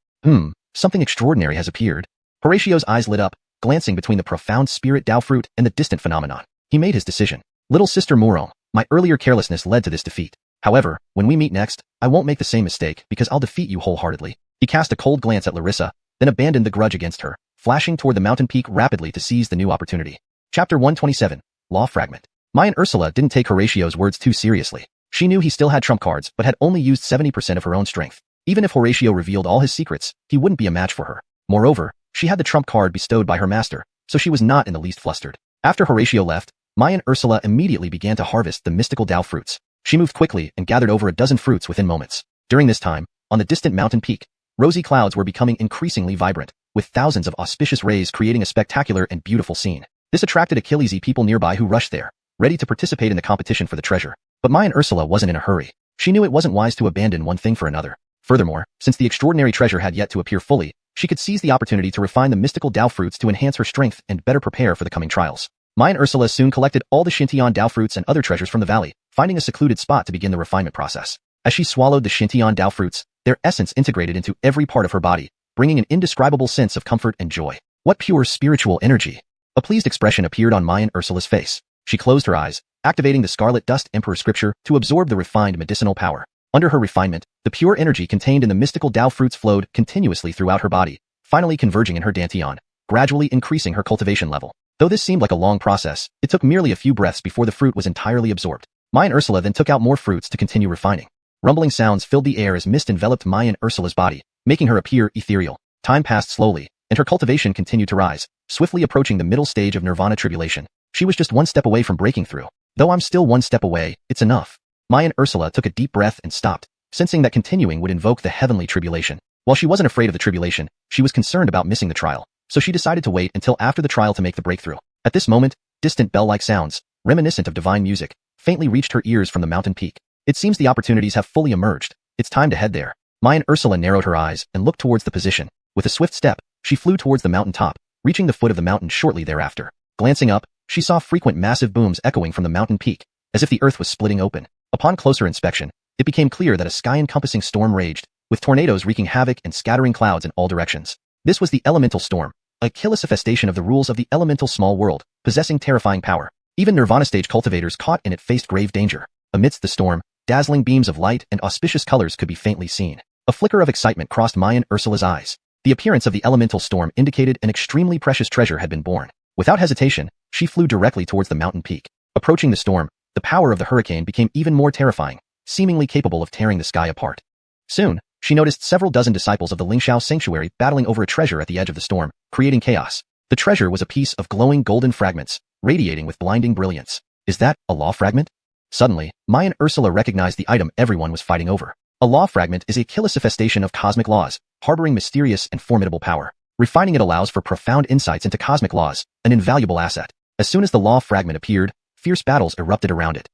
Something extraordinary has appeared. Horatio's eyes lit up, glancing between the profound spirit Dao fruit and the distant phenomenon. He made his decision. Little sister Morong, my earlier carelessness led to this defeat. However, when we meet next, I won't make the same mistake because I'll defeat you wholeheartedly. He cast a cold glance at Larissa, then abandoned the grudge against her, flashing toward the mountain peak rapidly to seize the new opportunity. Chapter 127. Law Fragment. Mayan Ursula didn't take Horatio's words too seriously. She knew he still had trump cards but had only used 70% of her own strength. Even if Horatio revealed all his secrets, he wouldn't be a match for her. Moreover, she had the trump card bestowed by her master, so she was not in the least flustered. After Horatio left, Mayan Ursula immediately began to harvest the mystical Dao fruits. She moved quickly and gathered over a dozen fruits within moments. During this time, on the distant mountain peak, rosy clouds were becoming increasingly vibrant, with thousands of auspicious rays creating a spectacular and beautiful scene. This attracted Achilles' people nearby who rushed there, ready to participate in the competition for the treasure. But Mayan Ursula wasn't in a hurry. She knew it wasn't wise to abandon one thing for another. Furthermore, since the extraordinary treasure had yet to appear fully, she could seize the opportunity to refine the mystical Dao fruits to enhance her strength and better prepare for the coming trials. Mayan Ursula soon collected all the Xintian Dao fruits and other treasures from the valley, finding a secluded spot to begin the refinement process. As she swallowed the Xintian Dao fruits, their essence integrated into every part of her body, bringing an indescribable sense of comfort and joy. What pure spiritual energy! A pleased expression appeared on Mayan Ursula's face. She closed her eyes, activating the Scarlet Dust Emperor scripture to absorb the refined medicinal power. Under her refinement, the pure energy contained in the mystical Dao fruits flowed continuously throughout her body, finally converging in her dantian, gradually increasing her cultivation level. Though this seemed like a long process, it took merely a few breaths before the fruit was entirely absorbed. Mayan Ursula then took out more fruits to continue refining. Rumbling sounds filled the air as mist enveloped Mayan Ursula's body, making her appear ethereal. Time passed slowly, and her cultivation continued to rise, swiftly approaching the middle stage of Nirvana tribulation. She was just one step away from breaking through. Though I'm still one step away, it's enough. Mayan Ursula took a deep breath and stopped, sensing that continuing would invoke the heavenly tribulation. While she wasn't afraid of the tribulation, she was concerned about missing the trial, so she decided to wait until after the trial to make the breakthrough. At this moment, distant bell-like sounds, reminiscent of divine music, faintly reached her ears from the mountain peak. It seems the opportunities have fully emerged. It's time to head there. Mayan Ursula narrowed her eyes and looked towards the position. With a swift step, she flew towards the mountain top, reaching the foot of the mountain shortly thereafter. Glancing up, she saw frequent massive booms echoing from the mountain peak, as if the earth was splitting open. Upon closer inspection, it became clear that a sky-encompassing storm raged, with tornadoes wreaking havoc and scattering clouds in all directions. This was the elemental storm, a killification of the rules of the elemental small world, possessing terrifying power. Even Nirvana stage cultivators caught in it faced grave danger. Amidst the storm, dazzling beams of light and auspicious colors could be faintly seen. A flicker of excitement crossed Mayan Ursula's eyes. The appearance of the elemental storm indicated an extremely precious treasure had been born. Without hesitation, she flew directly towards the mountain peak. Approaching the storm, the power of the hurricane became even more terrifying, seemingly capable of tearing the sky apart. Soon, she noticed several dozen disciples of the Lingxiao sanctuary battling over a treasure at the edge of the storm, creating chaos. The treasure was a piece of glowing golden fragments, radiating with blinding brilliance. Is that a law fragment? Suddenly, Mayan Ursula recognized the item everyone was fighting over. A law fragment is a killification of cosmic laws, harboring mysterious and formidable power. Refining it allows for profound insights into cosmic laws, an invaluable asset. As soon as the law fragment appeared, fierce battles erupted around it.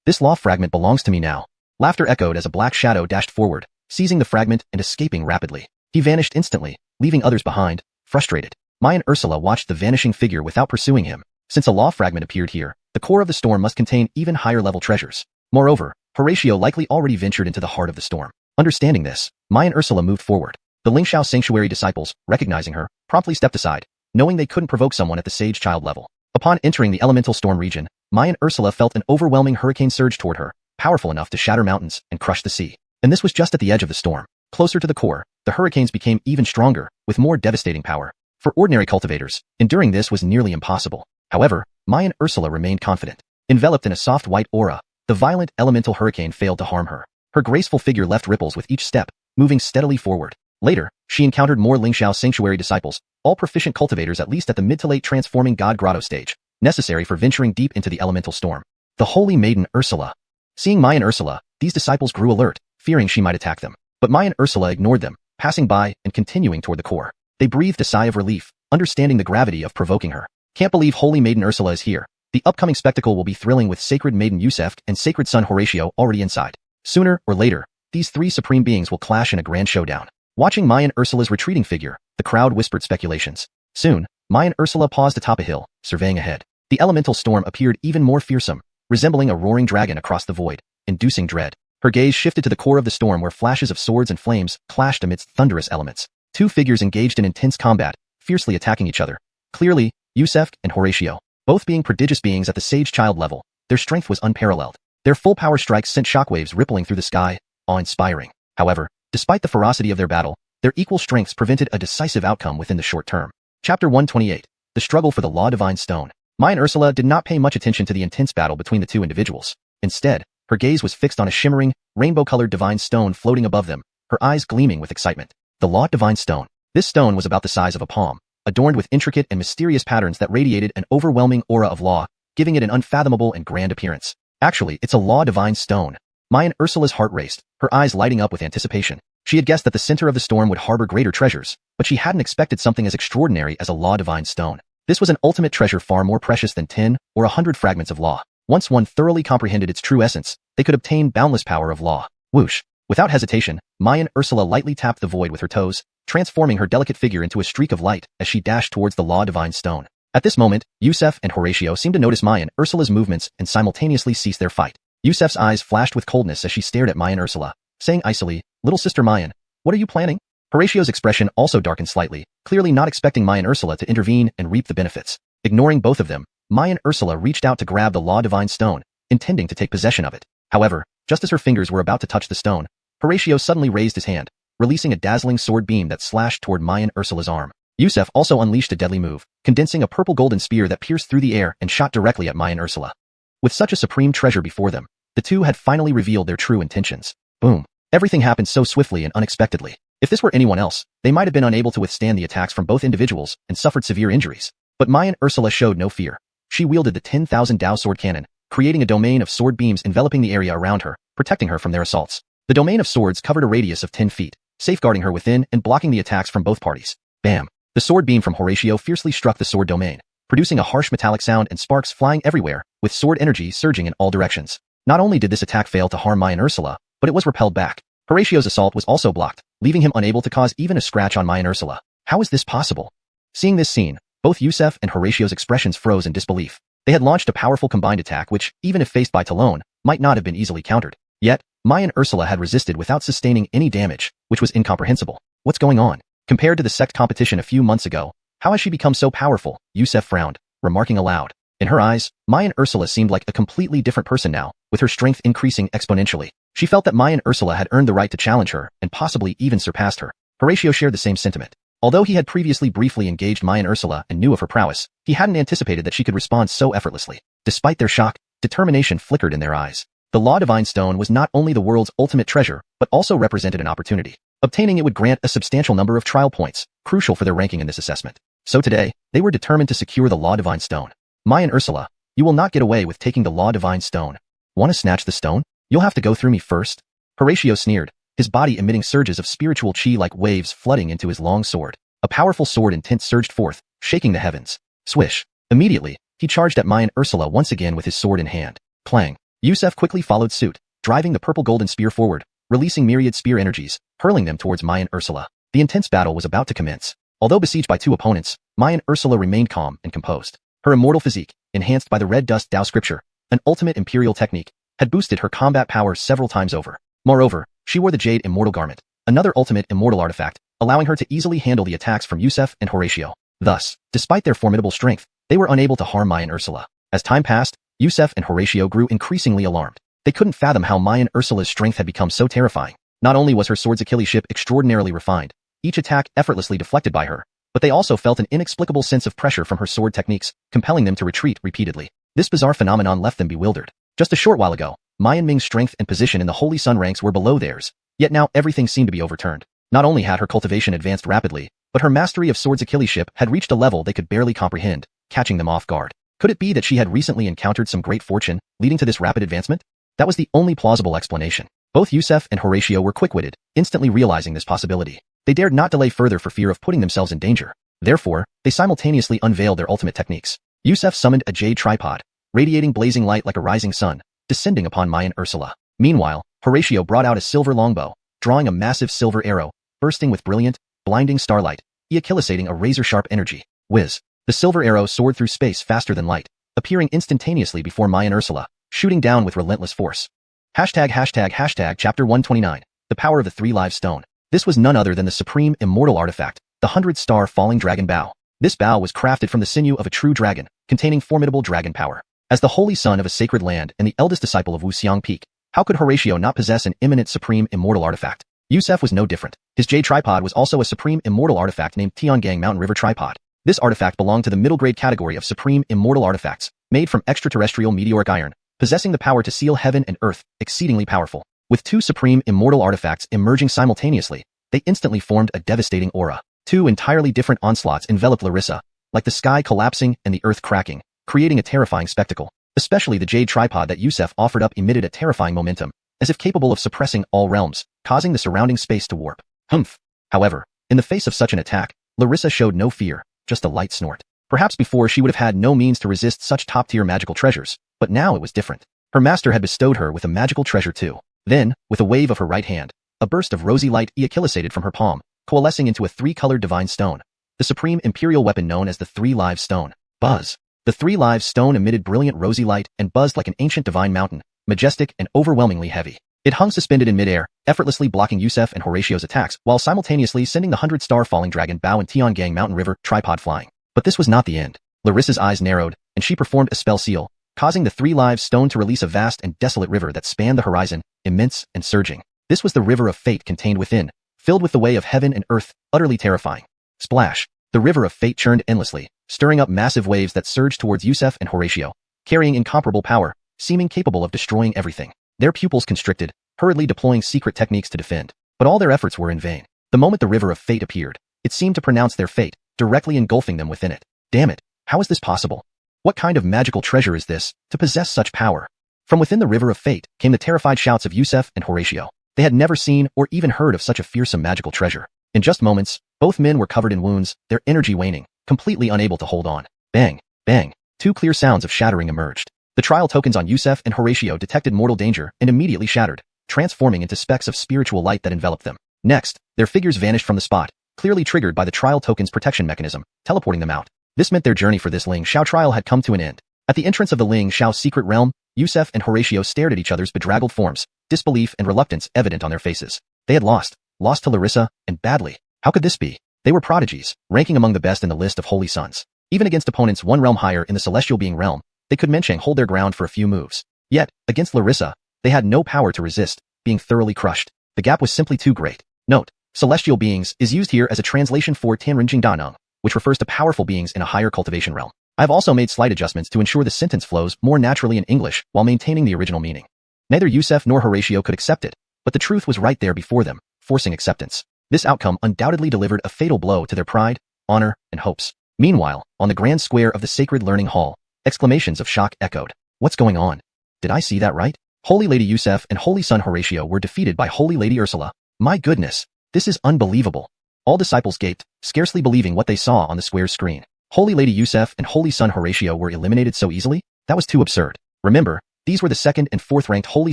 This law fragment belongs to me now. Laughter echoed as a black shadow dashed forward, seizing the fragment and escaping rapidly. He vanished instantly, leaving others behind, frustrated. Mayan Ursula watched the vanishing figure without pursuing him. Since a law fragment appeared here, the core of the storm must contain even higher-level treasures. Moreover, Horatio likely already ventured into the heart of the storm. Understanding this, Mayan Ursula moved forward. The Lingxiao sanctuary disciples, recognizing her, promptly stepped aside, knowing they couldn't provoke someone at the sage child level. Upon entering the elemental storm region, Mayan Ursula felt an overwhelming hurricane surge toward her, powerful enough to shatter mountains and crush the sea. And this was just at the edge of the storm. Closer to the core, the hurricanes became even stronger, with more devastating power. For ordinary cultivators, enduring this was nearly impossible. However, Mayan Ursula remained confident. Enveloped in a soft white aura, the violent elemental hurricane failed to harm her. Her graceful figure left ripples with each step, moving steadily forward. Later, she encountered more Lingxiao sanctuary disciples, all proficient cultivators at least at the mid to late transforming god grotto stage, necessary for venturing deep into the elemental storm. The holy maiden Ursula. Seeing Mayan Ursula, these disciples grew alert, fearing she might attack them. But Mayan Ursula ignored them, passing by and continuing toward the core. They breathed a sigh of relief, understanding the gravity of provoking her. Can't believe holy maiden Ursula is here. The upcoming spectacle will be thrilling with sacred maiden Yusef and sacred son Horatio already inside. Sooner or later, these three supreme beings will clash in a grand showdown. Watching Mayan Ursula's retreating figure, the crowd whispered speculations. Soon, Mayan Ursula paused atop a hill, surveying ahead. The elemental storm appeared even more fearsome, resembling a roaring dragon across the void, inducing dread. Her gaze shifted to the core of the storm where flashes of swords and flames clashed amidst thunderous elements. Two figures engaged in intense combat, fiercely attacking each other. Clearly, Yusef and Horatio, both being prodigious beings at the sage child level, their strength was unparalleled. Their full power strikes sent shockwaves rippling through the sky, awe-inspiring. However, despite the ferocity of their battle, their equal strengths prevented a decisive outcome within the short term. Chapter 128. The Struggle for the Law Divine Stone. Mayan Ursula did not pay much attention to the intense battle between the two individuals. Instead, her gaze was fixed on a shimmering, rainbow-colored divine stone floating above them, her eyes gleaming with excitement. The Law Divine Stone. This stone was about the size of a palm, adorned with intricate and mysterious patterns that radiated an overwhelming aura of law, giving it an unfathomable and grand appearance. Actually, it's a Law Divine Stone. Mayan Ursula's heart raced, her eyes lighting up with anticipation. She had guessed that the center of the storm would harbor greater treasures, but she hadn't expected something as extraordinary as a Law Divine Stone. This was an ultimate treasure far more precious than 10 or 100 fragments of law. Once one thoroughly comprehended its true essence, they could obtain boundless power of law. Whoosh! Without hesitation, Mayan Ursula lightly tapped the void with her toes, transforming her delicate figure into a streak of light as she dashed towards the Law Divine Stone. At this moment, Yusef and Horatio seemed to notice Mayan Ursula's movements and simultaneously cease their fight. Yusef's eyes flashed with coldness as she stared at Mayan Ursula, saying icily, "Little sister Mayan, what are you planning?" Horatio's expression also darkened slightly, clearly not expecting Mayan Ursula to intervene and reap the benefits. Ignoring both of them, Mayan Ursula reached out to grab the Law Divine Stone, intending to take possession of it. However, just as her fingers were about to touch the stone, Horatio suddenly raised his hand, releasing a dazzling sword beam that slashed toward Mayan Ursula's arm. Yusef also unleashed a deadly move, condensing a purple-golden spear that pierced through the air and shot directly at Mayan Ursula. With such a supreme treasure before them, the two had finally revealed their true intentions. Boom! Everything happened so swiftly and unexpectedly. If this were anyone else, they might have been unable to withstand the attacks from both individuals and suffered severe injuries. But Mayan Ursula showed no fear. She wielded the 10,000 Dao sword cannon, creating a domain of sword beams enveloping the area around her, protecting her from their assaults. The domain of swords covered a radius of 10 feet, safeguarding her within and blocking the attacks from both parties. Bam! The sword beam from Horatio fiercely struck the sword domain, producing a harsh metallic sound and sparks flying everywhere, with sword energy surging in all directions. Not only did this attack fail to harm Mayan Ursula, but it was repelled back. Horatio's assault was also blocked, leaving him unable to cause even a scratch on Mayan Ursula. How is this possible? Seeing this scene, both Yusef and Horatio's expressions froze in disbelief. They had launched a powerful combined attack which, even if faced by Talon, might not have been easily countered. Yet, Mayan Ursula had resisted without sustaining any damage, which was incomprehensible. What's going on? Compared to the sect competition a few months ago, how has she become so powerful? Yusef frowned, remarking aloud. In her eyes, Mayan Ursula seemed like a completely different person now, with her strength increasing exponentially. She felt that Mayan Ursula had earned the right to challenge her, and possibly even surpassed her. Horatio shared the same sentiment. Although he had previously briefly engaged Mayan Ursula and knew of her prowess, he hadn't anticipated that she could respond so effortlessly. Despite their shock, determination flickered in their eyes. The Law Divine Stone was not only the world's ultimate treasure, but also represented an opportunity. Obtaining it would grant a substantial number of trial points, crucial for their ranking in this assessment. So today, they were determined to secure the Law Divine Stone. Mayan Ursula, you will not get away with taking the Law Divine Stone. Want to snatch the stone? You'll have to go through me first. Horatio sneered, his body emitting surges of spiritual chi like waves flooding into his long sword. A powerful sword intent surged forth, shaking the heavens. Swish. Immediately, he charged at Mayan Ursula once again with his sword in hand. Clang. Yusef quickly followed suit, driving the purple golden spear forward, releasing myriad spear energies, hurling them towards Mayan Ursula. The intense battle was about to commence. Although besieged by two opponents, Mayan Ursula remained calm and composed. Her immortal physique, enhanced by the red dust Dao scripture, an ultimate imperial technique, had boosted her combat power several times over. Moreover, she wore the Jade Immortal Garment, another ultimate immortal artifact, allowing her to easily handle the attacks from Yusef and Horatio. Thus, despite their formidable strength, they were unable to harm Mayan Ursula. As time passed, Yusef and Horatio grew increasingly alarmed. They couldn't fathom how Mayan Ursula's strength had become so terrifying. Not only was her sword's Achilleship extraordinarily refined, each attack effortlessly deflected by her, but they also felt an inexplicable sense of pressure from her sword techniques, compelling them to retreat repeatedly. This bizarre phenomenon left them bewildered. Just a short while ago, Mayan Ming's strength and position in the Holy Sun ranks were below theirs, yet now everything seemed to be overturned. Not only had her cultivation advanced rapidly, but her mastery of sword's Achilleship had reached a level they could barely comprehend, catching them off guard. Could it be that she had recently encountered some great fortune, leading to this rapid advancement? That was the only plausible explanation. Both Yusef and Horatio were quick-witted, instantly realizing this possibility. They dared not delay further for fear of putting themselves in danger. Therefore, they simultaneously unveiled their ultimate techniques. Yusef summoned a jade tripod, radiating blazing light like a rising sun, descending upon Mayan Ursula. Meanwhile, Horatio brought out a silver longbow, drawing a massive silver arrow, bursting with brilliant, blinding starlight, achillisating a razor-sharp energy. Whiz. The silver arrow soared through space faster than light, appearing instantaneously before Mayan Ursula, shooting down with relentless force. Chapter 129. The Power of the Three Live Stone. This was none other than the supreme immortal artifact, the 100-star falling dragon bow. This bow was crafted from the sinew of a true dragon, containing formidable dragon power. As the holy son of a sacred land and the eldest disciple of Wuxiang Peak, how could Horatio not possess an eminent supreme immortal artifact? Yusef was no different. His jade tripod was also a supreme immortal artifact named Tiangang Mountain River Tripod. This artifact belonged to the middle grade category of supreme immortal artifacts, made from extraterrestrial meteoric iron, possessing the power to seal heaven and earth, exceedingly powerful. With two supreme immortal artifacts emerging simultaneously, they instantly formed a devastating aura. Two entirely different onslaughts enveloped Larissa, like the sky collapsing and the earth cracking, creating a terrifying spectacle. Especially the jade tripod that Yusef offered up emitted a terrifying momentum, as if capable of suppressing all realms, causing the surrounding space to warp. Humph. However, in the face of such an attack, Larissa showed no fear, just a light snort. Perhaps before she would have had no means to resist such top-tier magical treasures, but now it was different. Her master had bestowed her with a magical treasure too. Then, with a wave of her right hand, a burst of rosy light achillisated from her palm, coalescing into a three-colored divine stone, the supreme imperial weapon known as the Three Live Stone. Buzz. The Three Live Stone emitted brilliant rosy light and buzzed like an ancient divine mountain, majestic and overwhelmingly heavy. It hung suspended in midair, effortlessly blocking Yusef and Horatio's attacks, while simultaneously sending the 100-star falling dragon bow and Tiangang Mountain River tripod flying. But this was not the end. Larissa's eyes narrowed, and she performed a spell seal, causing the Three Live Stone to release a vast and desolate river that spanned the horizon, immense and surging. This was the river of fate contained within, filled with the way of heaven and earth, utterly terrifying. Splash. The river of fate churned endlessly, stirring up massive waves that surged towards Yusef and Horatio, carrying incomparable power, seeming capable of destroying everything. Their pupils constricted, hurriedly deploying secret techniques to defend. But all their efforts were in vain. The moment the River of Fate appeared, it seemed to pronounce their fate, directly engulfing them within it. Damn it, how is this possible? What kind of magical treasure is this, to possess such power? From within the River of Fate came the terrified shouts of Yusef and Horatio. They had never seen or even heard of such a fearsome magical treasure. In just moments, both men were covered in wounds, their energy waning, completely unable to hold on. Bang, bang, two clear sounds of shattering emerged. The trial tokens on Yusef and Horatio detected mortal danger and immediately shattered, transforming into specks of spiritual light that enveloped them. Next, their figures vanished from the spot, clearly triggered by the trial token's protection mechanism, teleporting them out. This meant their journey for this Lingxiao trial had come to an end. At the entrance of the Lingxiao secret realm, Yusef and Horatio stared at each other's bedraggled forms, disbelief and reluctance evident on their faces. They had lost to Larissa, and badly. How could this be? They were prodigies, ranking among the best in the list of holy sons. Even against opponents one realm higher in the celestial being realm, they could Mencheng hold their ground for a few moves. Yet, against Larissa, they had no power to resist, being thoroughly crushed. The gap was simply too great. Note, celestial beings is used here as a translation for Tianrenjing Daneng, which refers to powerful beings in a higher cultivation realm. I have also made slight adjustments to ensure the sentence flows more naturally in English while maintaining the original meaning. Neither Yusef nor Horatio could accept it, but the truth was right there before them, forcing acceptance. This outcome undoubtedly delivered a fatal blow to their pride, honor, and hopes. Meanwhile, on the grand square of the sacred learning hall, exclamations of shock echoed. What's going on? Did I see that right? Holy Lady Yusef and Holy Son Horatio were defeated by Holy Lady Ursula. My goodness, this is unbelievable. All disciples gaped, scarcely believing what they saw on the square's screen. Holy Lady Yusef and Holy Son Horatio were eliminated so easily? That was too absurd. Remember, these were the second and fourth ranked holy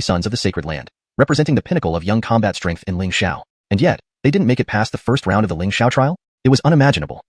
sons of the sacred land, representing the pinnacle of young combat strength in Lingxiao. And yet, they didn't make it past the first round of the Lingxiao trial? It was unimaginable.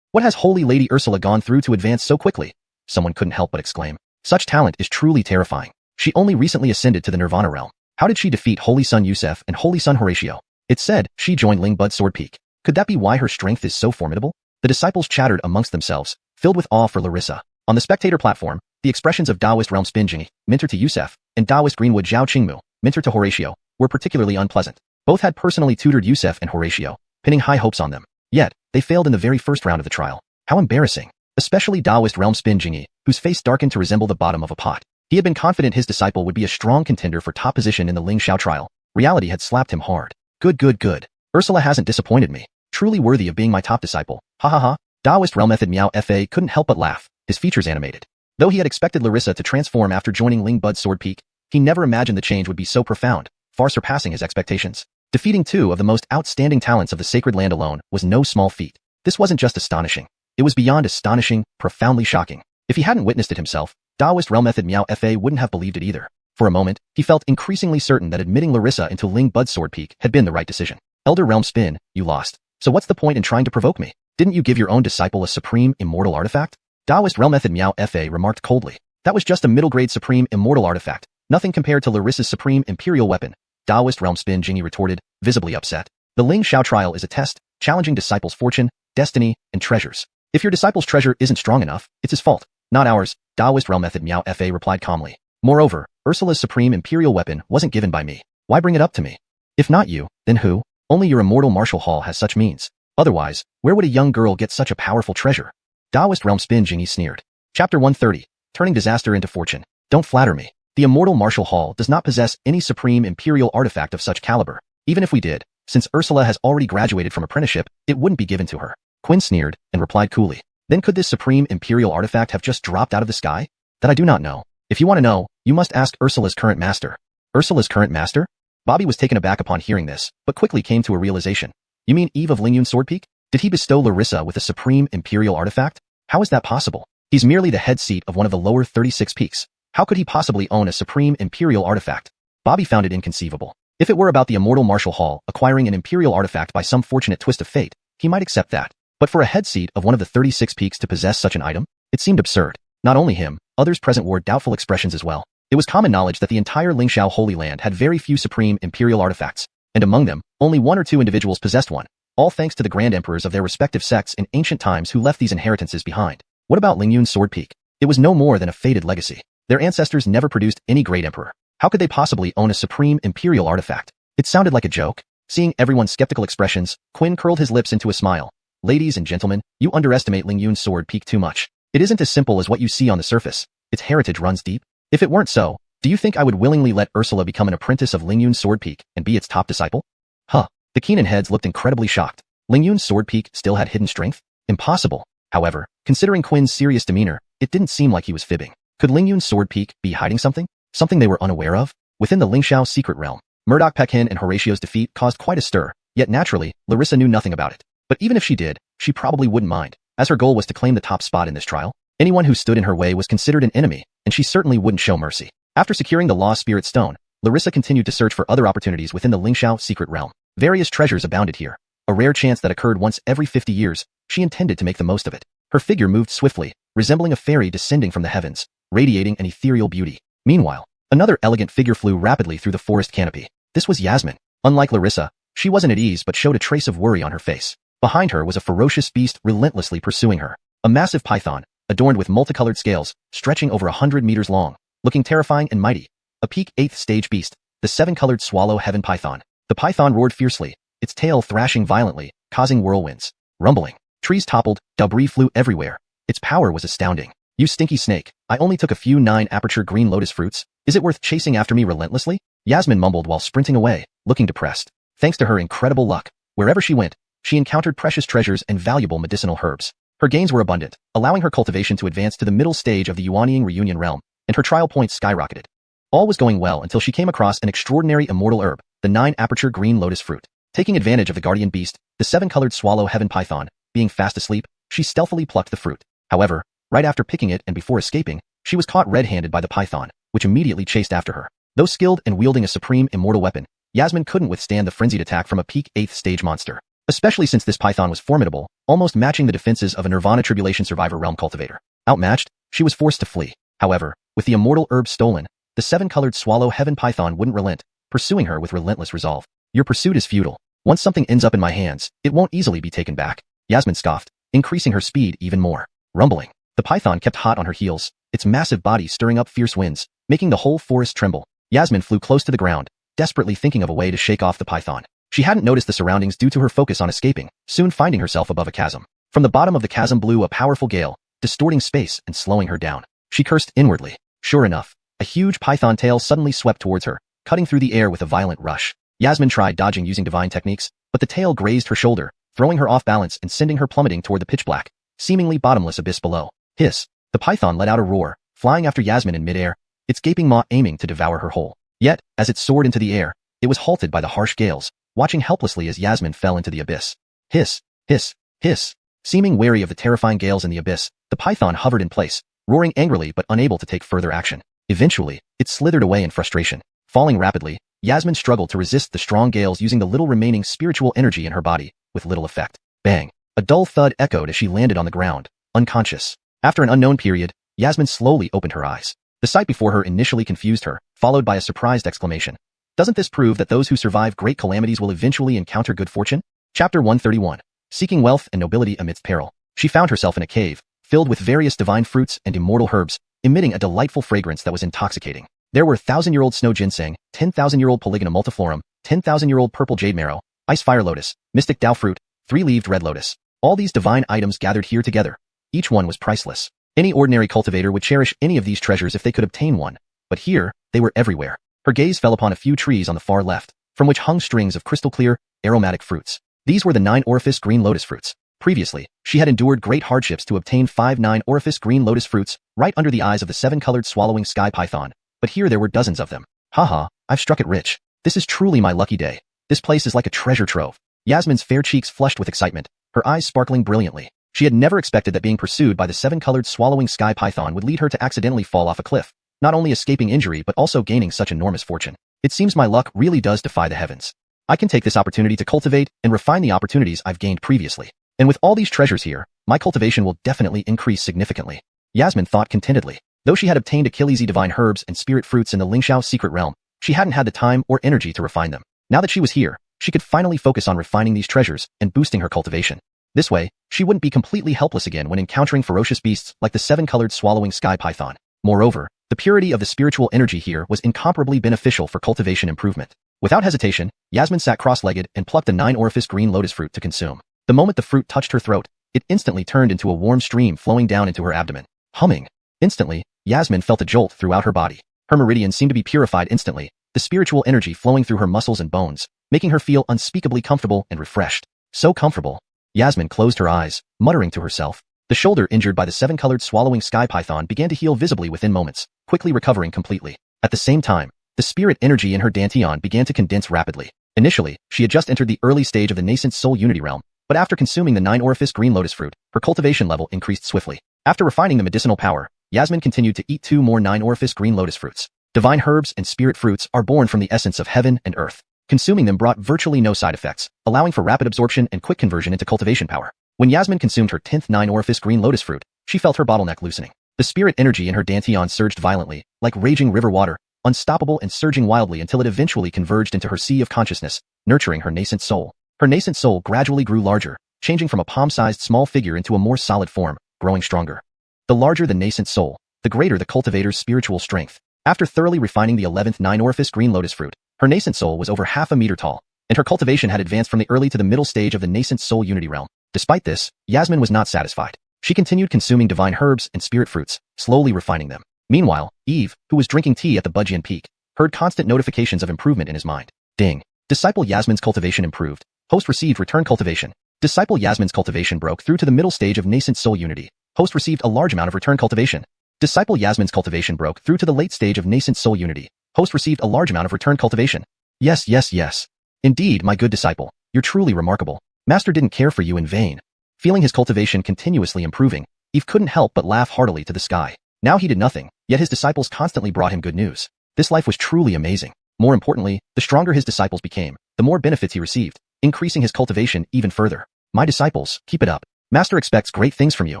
What has Holy Lady Ursula gone through to advance so quickly? Someone couldn't help but exclaim. Such talent is truly terrifying. She only recently ascended to the Nirvana realm. How did she defeat Holy Son Yusef and Holy Son Horatio? It said she joined Lingbud Sword Peak. Could that be why her strength is so formidable? The disciples chattered amongst themselves, filled with awe for Larissa. On the spectator platform, the expressions of Taoist Realm Spin Jingi, mentor to Yusef, and Taoist Greenwood Zhao Qingmu, mentor to Horatio, were particularly unpleasant. Both had personally tutored Yusef and Horatio, pinning high hopes on them. Yet, they failed in the very first round of the trial. How embarrassing. Especially Taoist Realm Spin Jingi, whose face darkened to resemble the bottom of a pot. He had been confident his disciple would be a strong contender for top position in the Lingxiao trial. Reality had slapped him hard. Good. Ursula hasn't disappointed me. Truly worthy of being my top disciple. Ha ha ha. Taoist Realm Method Miao Fa couldn't help but laugh, his features animated. Though he had expected Larissa to transform after joining Lingbud Sword Peak, he never imagined the change would be so profound, far surpassing his expectations. Defeating two of the most outstanding talents of the sacred land alone was no small feat. This wasn't just astonishing. It was beyond astonishing, profoundly shocking. If he hadn't witnessed it himself, Taoist Realm Method Miao Fa wouldn't have believed it either. For a moment, he felt increasingly certain that admitting Larissa into Lingbud Sword Peak had been the right decision. Elder Realm Spin, you lost. So what's the point in trying to provoke me? Didn't you give your own disciple a supreme immortal artifact? Taoist Realm Method Miao Fa remarked coldly. That was just a middle-grade supreme immortal artifact, nothing compared to Larissa's supreme imperial weapon. Taoist Realm Spin Jingi retorted, visibly upset. The Lingxiao trial is a test, challenging disciples' fortune, destiny, and treasures. If your disciple's treasure isn't strong enough, it's his fault, not ours. Taoist Realm Method Miao Fa replied calmly. Moreover, Ursula's supreme imperial weapon wasn't given by me. Why bring it up to me? If not you, then who? Only your immortal martial hall has such means. Otherwise, where would a young girl get such a powerful treasure? Taoist Realm Spin Jingi sneered. Chapter 130. Turning disaster into fortune. Don't flatter me. The immortal martial hall does not possess any supreme imperial artifact of such caliber. Even if we did, since Ursula has already graduated from apprenticeship, it wouldn't be given to her. Quinn sneered and replied coolly. Then could this supreme imperial artifact have just dropped out of the sky? That I do not know. If you want to know, you must ask Ursula's current master. Ursula's current master? Bobby was taken aback upon hearing this, but quickly came to a realization. You mean Eve of Lingyun Sword Peak? Did he bestow Larissa with a supreme imperial artifact? How is that possible? He's merely the head seat of one of the lower 36 peaks. How could he possibly own a supreme imperial artifact? Bobby found it inconceivable. If it were about the immortal martial hall acquiring an imperial artifact by some fortunate twist of fate, he might accept that. But for a head seat of one of the 36 peaks to possess such an item, it seemed absurd. Not only him, others present wore doubtful expressions as well. It was common knowledge that the entire Lingxiao Holy Land had very few supreme imperial artifacts, and among them, only one or two individuals possessed one, all thanks to the grand emperors of their respective sects in ancient times who left these inheritances behind. What about Lingyun Sword Peak? It was no more than a fated legacy. Their ancestors never produced any great emperor. How could they possibly own a supreme imperial artifact? It sounded like a joke. Seeing everyone's skeptical expressions, Quinn curled his lips into a smile. Ladies and gentlemen, you underestimate Lingyun Sword Peak too much. It isn't as simple as what you see on the surface. Its heritage runs deep. If it weren't so, do you think I would willingly let Ursula become an apprentice of Lingyun Sword Peak and be its top disciple? Huh. The Keenan heads looked incredibly shocked. Lingyun's sword peak still had hidden strength? Impossible. However, considering Quinn's serious demeanor, it didn't seem like he was fibbing. Could Lingyun's sword peak be hiding something? Something they were unaware of? Within the Lingxiao secret realm, Murdoch Pekin and Horatio's defeat caused quite a stir, yet naturally, Larissa knew nothing about it. But even if she did, she probably wouldn't mind, as her goal was to claim the top spot in this trial. Anyone who stood in her way was considered an enemy, and she certainly wouldn't show mercy. After securing the Lost Spirit Stone, Larissa continued to search for other opportunities within the Lingxiao secret realm. Various treasures abounded here. A rare chance that occurred once every 50 years, she intended to make the most of it. Her figure moved swiftly, resembling a fairy descending from the heavens, radiating an ethereal beauty. Meanwhile, another elegant figure flew rapidly through the forest canopy. This was Yasmin. Unlike Larissa, she wasn't at ease but showed a trace of worry on her face. Behind her was a ferocious beast relentlessly pursuing her. A massive python, adorned with multicolored scales, stretching over 100 meters long, looking terrifying and mighty. A peak 8th stage beast, the 7-colored swallow heaven python. The python roared fiercely, its tail thrashing violently, causing whirlwinds. Rumbling. Trees toppled, debris flew everywhere. Its power was astounding. You stinky snake, I only took a few 9-aperture green lotus fruits. Is it worth chasing after me relentlessly? Yasmin mumbled while sprinting away, looking depressed. Thanks to her incredible luck, wherever she went, she encountered precious treasures and valuable medicinal herbs. Her gains were abundant, allowing her cultivation to advance to the middle stage of the Yuanying reunion realm, and her trial points skyrocketed. All was going well until she came across an extraordinary immortal herb, the 9-aperture green lotus fruit. Taking advantage of the guardian beast, the 7-colored swallow heaven python, being fast asleep, she stealthily plucked the fruit. However, right after picking it and before escaping, she was caught red-handed by the python, which immediately chased after her. Though skilled and wielding a supreme immortal weapon, Yasmin couldn't withstand the frenzied attack from a peak 8th stage monster. Especially since this python was formidable, almost matching the defenses of a Nirvana Tribulation Survivor realm cultivator. Outmatched, she was forced to flee. However, with the immortal herb stolen, the 7-colored swallow heaven python wouldn't relent, pursuing her with relentless resolve. Your pursuit is futile. Once something ends up in my hands, it won't easily be taken back. Yasmin scoffed, increasing her speed even more. Rumbling. The python kept hot on her heels, its massive body stirring up fierce winds, making the whole forest tremble. Yasmin flew close to the ground, desperately thinking of a way to shake off the python. She hadn't noticed the surroundings due to her focus on escaping, soon finding herself above a chasm. From the bottom of the chasm blew a powerful gale, distorting space and slowing her down. She cursed inwardly. Sure enough, a huge python tail suddenly swept towards her, cutting through the air with a violent rush. Yasmin tried dodging using divine techniques, but the tail grazed her shoulder, throwing her off balance and sending her plummeting toward the pitch-black, seemingly bottomless abyss below. Hiss. The python let out a roar, flying after Yasmin in midair, its gaping maw aiming to devour her whole. Yet, as it soared into the air, it was halted by the harsh gales, watching helplessly as Yasmin fell into the abyss. Hiss, hiss, hiss. Seeming wary of the terrifying gales in the abyss, the python hovered in place, roaring angrily but unable to take further action. Eventually, it slithered away in frustration. Falling rapidly, Yasmin struggled to resist the strong gales using the little remaining spiritual energy in her body, with little effect. Bang! A dull thud echoed as she landed on the ground, unconscious. After an unknown period, Yasmin slowly opened her eyes. The sight before her initially confused her, followed by a surprised exclamation. Doesn't this prove that those who survive great calamities will eventually encounter good fortune? Chapter 131. Seeking wealth and nobility amidst peril. She found herself in a cave, filled with various divine fruits and immortal herbs, emitting a delightful fragrance that was intoxicating. There were 1,000-year-old snow ginseng, 10,000-year-old polygonum multiflorum, 10,000-year-old purple jade marrow, ice fire lotus, mystic Dao fruit, 3-leaved red lotus. All these divine items gathered here together. Each one was priceless. Any ordinary cultivator would cherish any of these treasures if they could obtain one, but here, they were everywhere. Her gaze fell upon a few trees on the far left, from which hung strings of crystal-clear, aromatic fruits. These were the 9-orifice green lotus fruits. Previously, she had endured great hardships to obtain 5 9-orifice green lotus fruits right under the eyes of the 7-colored swallowing sky python, but here there were dozens of them. Haha, I've struck it rich. This is truly my lucky day. This place is like a treasure trove. Yasmin's fair cheeks flushed with excitement, her eyes sparkling brilliantly. She had never expected that being pursued by the 7-colored swallowing sky python would lead her to accidentally fall off a cliff, not only escaping injury but also gaining such enormous fortune. It seems my luck really does defy the heavens. I can take this opportunity to cultivate and refine the opportunities I've gained previously. And with all these treasures here, my cultivation will definitely increase significantly. Yasmin thought contentedly. Though she had obtained Achillesy divine herbs and spirit fruits in the Lingxiao secret realm, she hadn't had the time or energy to refine them. Now that she was here, she could finally focus on refining these treasures and boosting her cultivation. This way, she wouldn't be completely helpless again when encountering ferocious beasts like the 7-colored swallowing sky python. Moreover, the purity of the spiritual energy here was incomparably beneficial for cultivation improvement. Without hesitation, Yasmin sat cross-legged and plucked a 9-orifice green lotus fruit to consume. The moment the fruit touched her throat, it instantly turned into a warm stream flowing down into her abdomen. Humming. Instantly, Yasmin felt a jolt throughout her body. Her meridians seemed to be purified instantly, the spiritual energy flowing through her muscles and bones, making her feel unspeakably comfortable and refreshed. So comfortable. Yasmin closed her eyes, muttering to herself. The shoulder injured by the seven-colored swallowing sky python began to heal visibly within moments, quickly recovering completely. At the same time, the spirit energy in her dantian began to condense rapidly. Initially, she had just entered the early stage of the nascent soul unity realm, but after consuming the 9-orifice green lotus fruit, her cultivation level increased swiftly. After refining the medicinal power, Yasmin continued to eat 2 more 9-orifice green lotus fruits. Divine herbs and spirit fruits are born from the essence of heaven and earth. Consuming them brought virtually no side effects, allowing for rapid absorption and quick conversion into cultivation power. When Yasmin consumed her 10th 9-orifice green lotus fruit, she felt her bottleneck loosening. The spirit energy in her dantian surged violently, like raging river water, unstoppable and surging wildly until it eventually converged into her sea of consciousness, nurturing her nascent soul. Her nascent soul gradually grew larger, changing from a palm-sized small figure into a more solid form, growing stronger. The larger the nascent soul, the greater the cultivator's spiritual strength. After thoroughly refining the 11th 9-orifice green lotus fruit, her nascent soul was over half a meter tall, and her cultivation had advanced from the early to the middle stage of the nascent soul unity realm. Despite this, Yasmin was not satisfied. She continued consuming divine herbs and spirit fruits, slowly refining them. Meanwhile, Eve, who was drinking tea at the Budgian Peak, heard constant notifications of improvement in his mind. Ding. Disciple Yasmin's cultivation improved. Host received return cultivation. Disciple Yasmin's cultivation broke through to the middle stage of nascent soul unity. Host received a large amount of return cultivation. Disciple Yasmin's cultivation broke through to the late stage of nascent soul unity. Host received a large amount of return cultivation. Yes, yes, yes. Indeed, my good disciple, you're truly remarkable. Master didn't care for you in vain. Feeling his cultivation continuously improving, Eve couldn't help but laugh heartily to the sky. Now he did nothing, yet his disciples constantly brought him good news. This life was truly amazing. More importantly, the stronger his disciples became, the more benefits he received, increasing his cultivation even further. My disciples, keep it up. Master expects great things from you,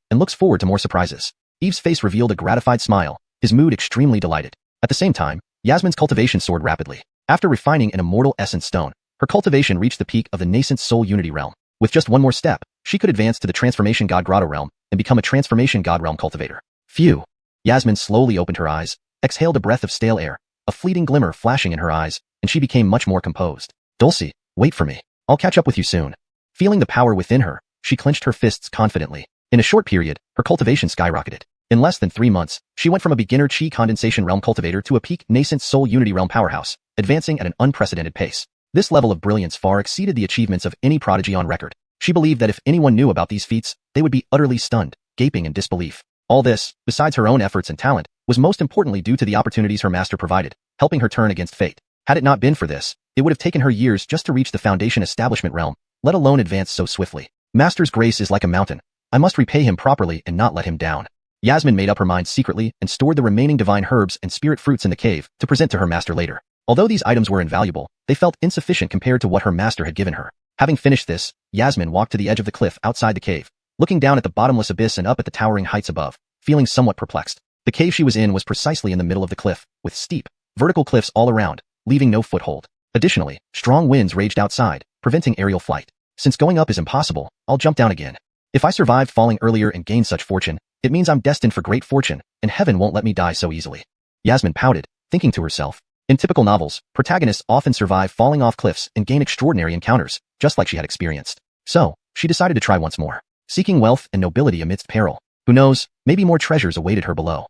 and looks forward to more surprises. Eve's face revealed a gratified smile, his mood extremely delighted. At the same time, Yasmin's cultivation soared rapidly. After refining an immortal essence stone, her cultivation reached the peak of the nascent soul unity realm. With just one more step, she could advance to the transformation god grotto realm and become a transformation god realm cultivator. Phew. Yasmin slowly opened her eyes, exhaled a breath of stale air, a fleeting glimmer flashing in her eyes, and she became much more composed. Dulcie, wait for me. I'll catch up with you soon. Feeling the power within her, she clenched her fists confidently. In a short period, her cultivation skyrocketed. In less than 3 months, she went from a beginner chi condensation realm cultivator to a peak nascent soul unity realm powerhouse, advancing at an unprecedented pace. This level of brilliance far exceeded the achievements of any prodigy on record. She believed that if anyone knew about these feats, they would be utterly stunned, gaping in disbelief. All this, besides her own efforts and talent, was most importantly due to the opportunities her master provided, helping her turn against fate. Had it not been for this, it would have taken her years just to reach the foundation establishment realm, let alone advance so swiftly. Master's grace is like a mountain. I must repay him properly and not let him down. Yasmin made up her mind secretly and stored the remaining divine herbs and spirit fruits in the cave to present to her master later. Although these items were invaluable, they felt insufficient compared to what her master had given her. Having finished this, Yasmin walked to the edge of the cliff outside the cave, looking down at the bottomless abyss and up at the towering heights above, feeling somewhat perplexed. The cave she was in was precisely in the middle of the cliff, with steep, vertical cliffs all around, leaving no foothold. Additionally, strong winds raged outside, preventing aerial flight. Since going up is impossible, I'll jump down again. If I survived falling earlier and gained such fortune, it means I'm destined for great fortune, and heaven won't let me die so easily. Yasmin pouted, thinking to herself. In typical novels, protagonists often survive falling off cliffs and gain extraordinary encounters, just like she had experienced. So, she decided to try once more, seeking wealth and nobility amidst peril. Who knows, maybe more treasures awaited her below.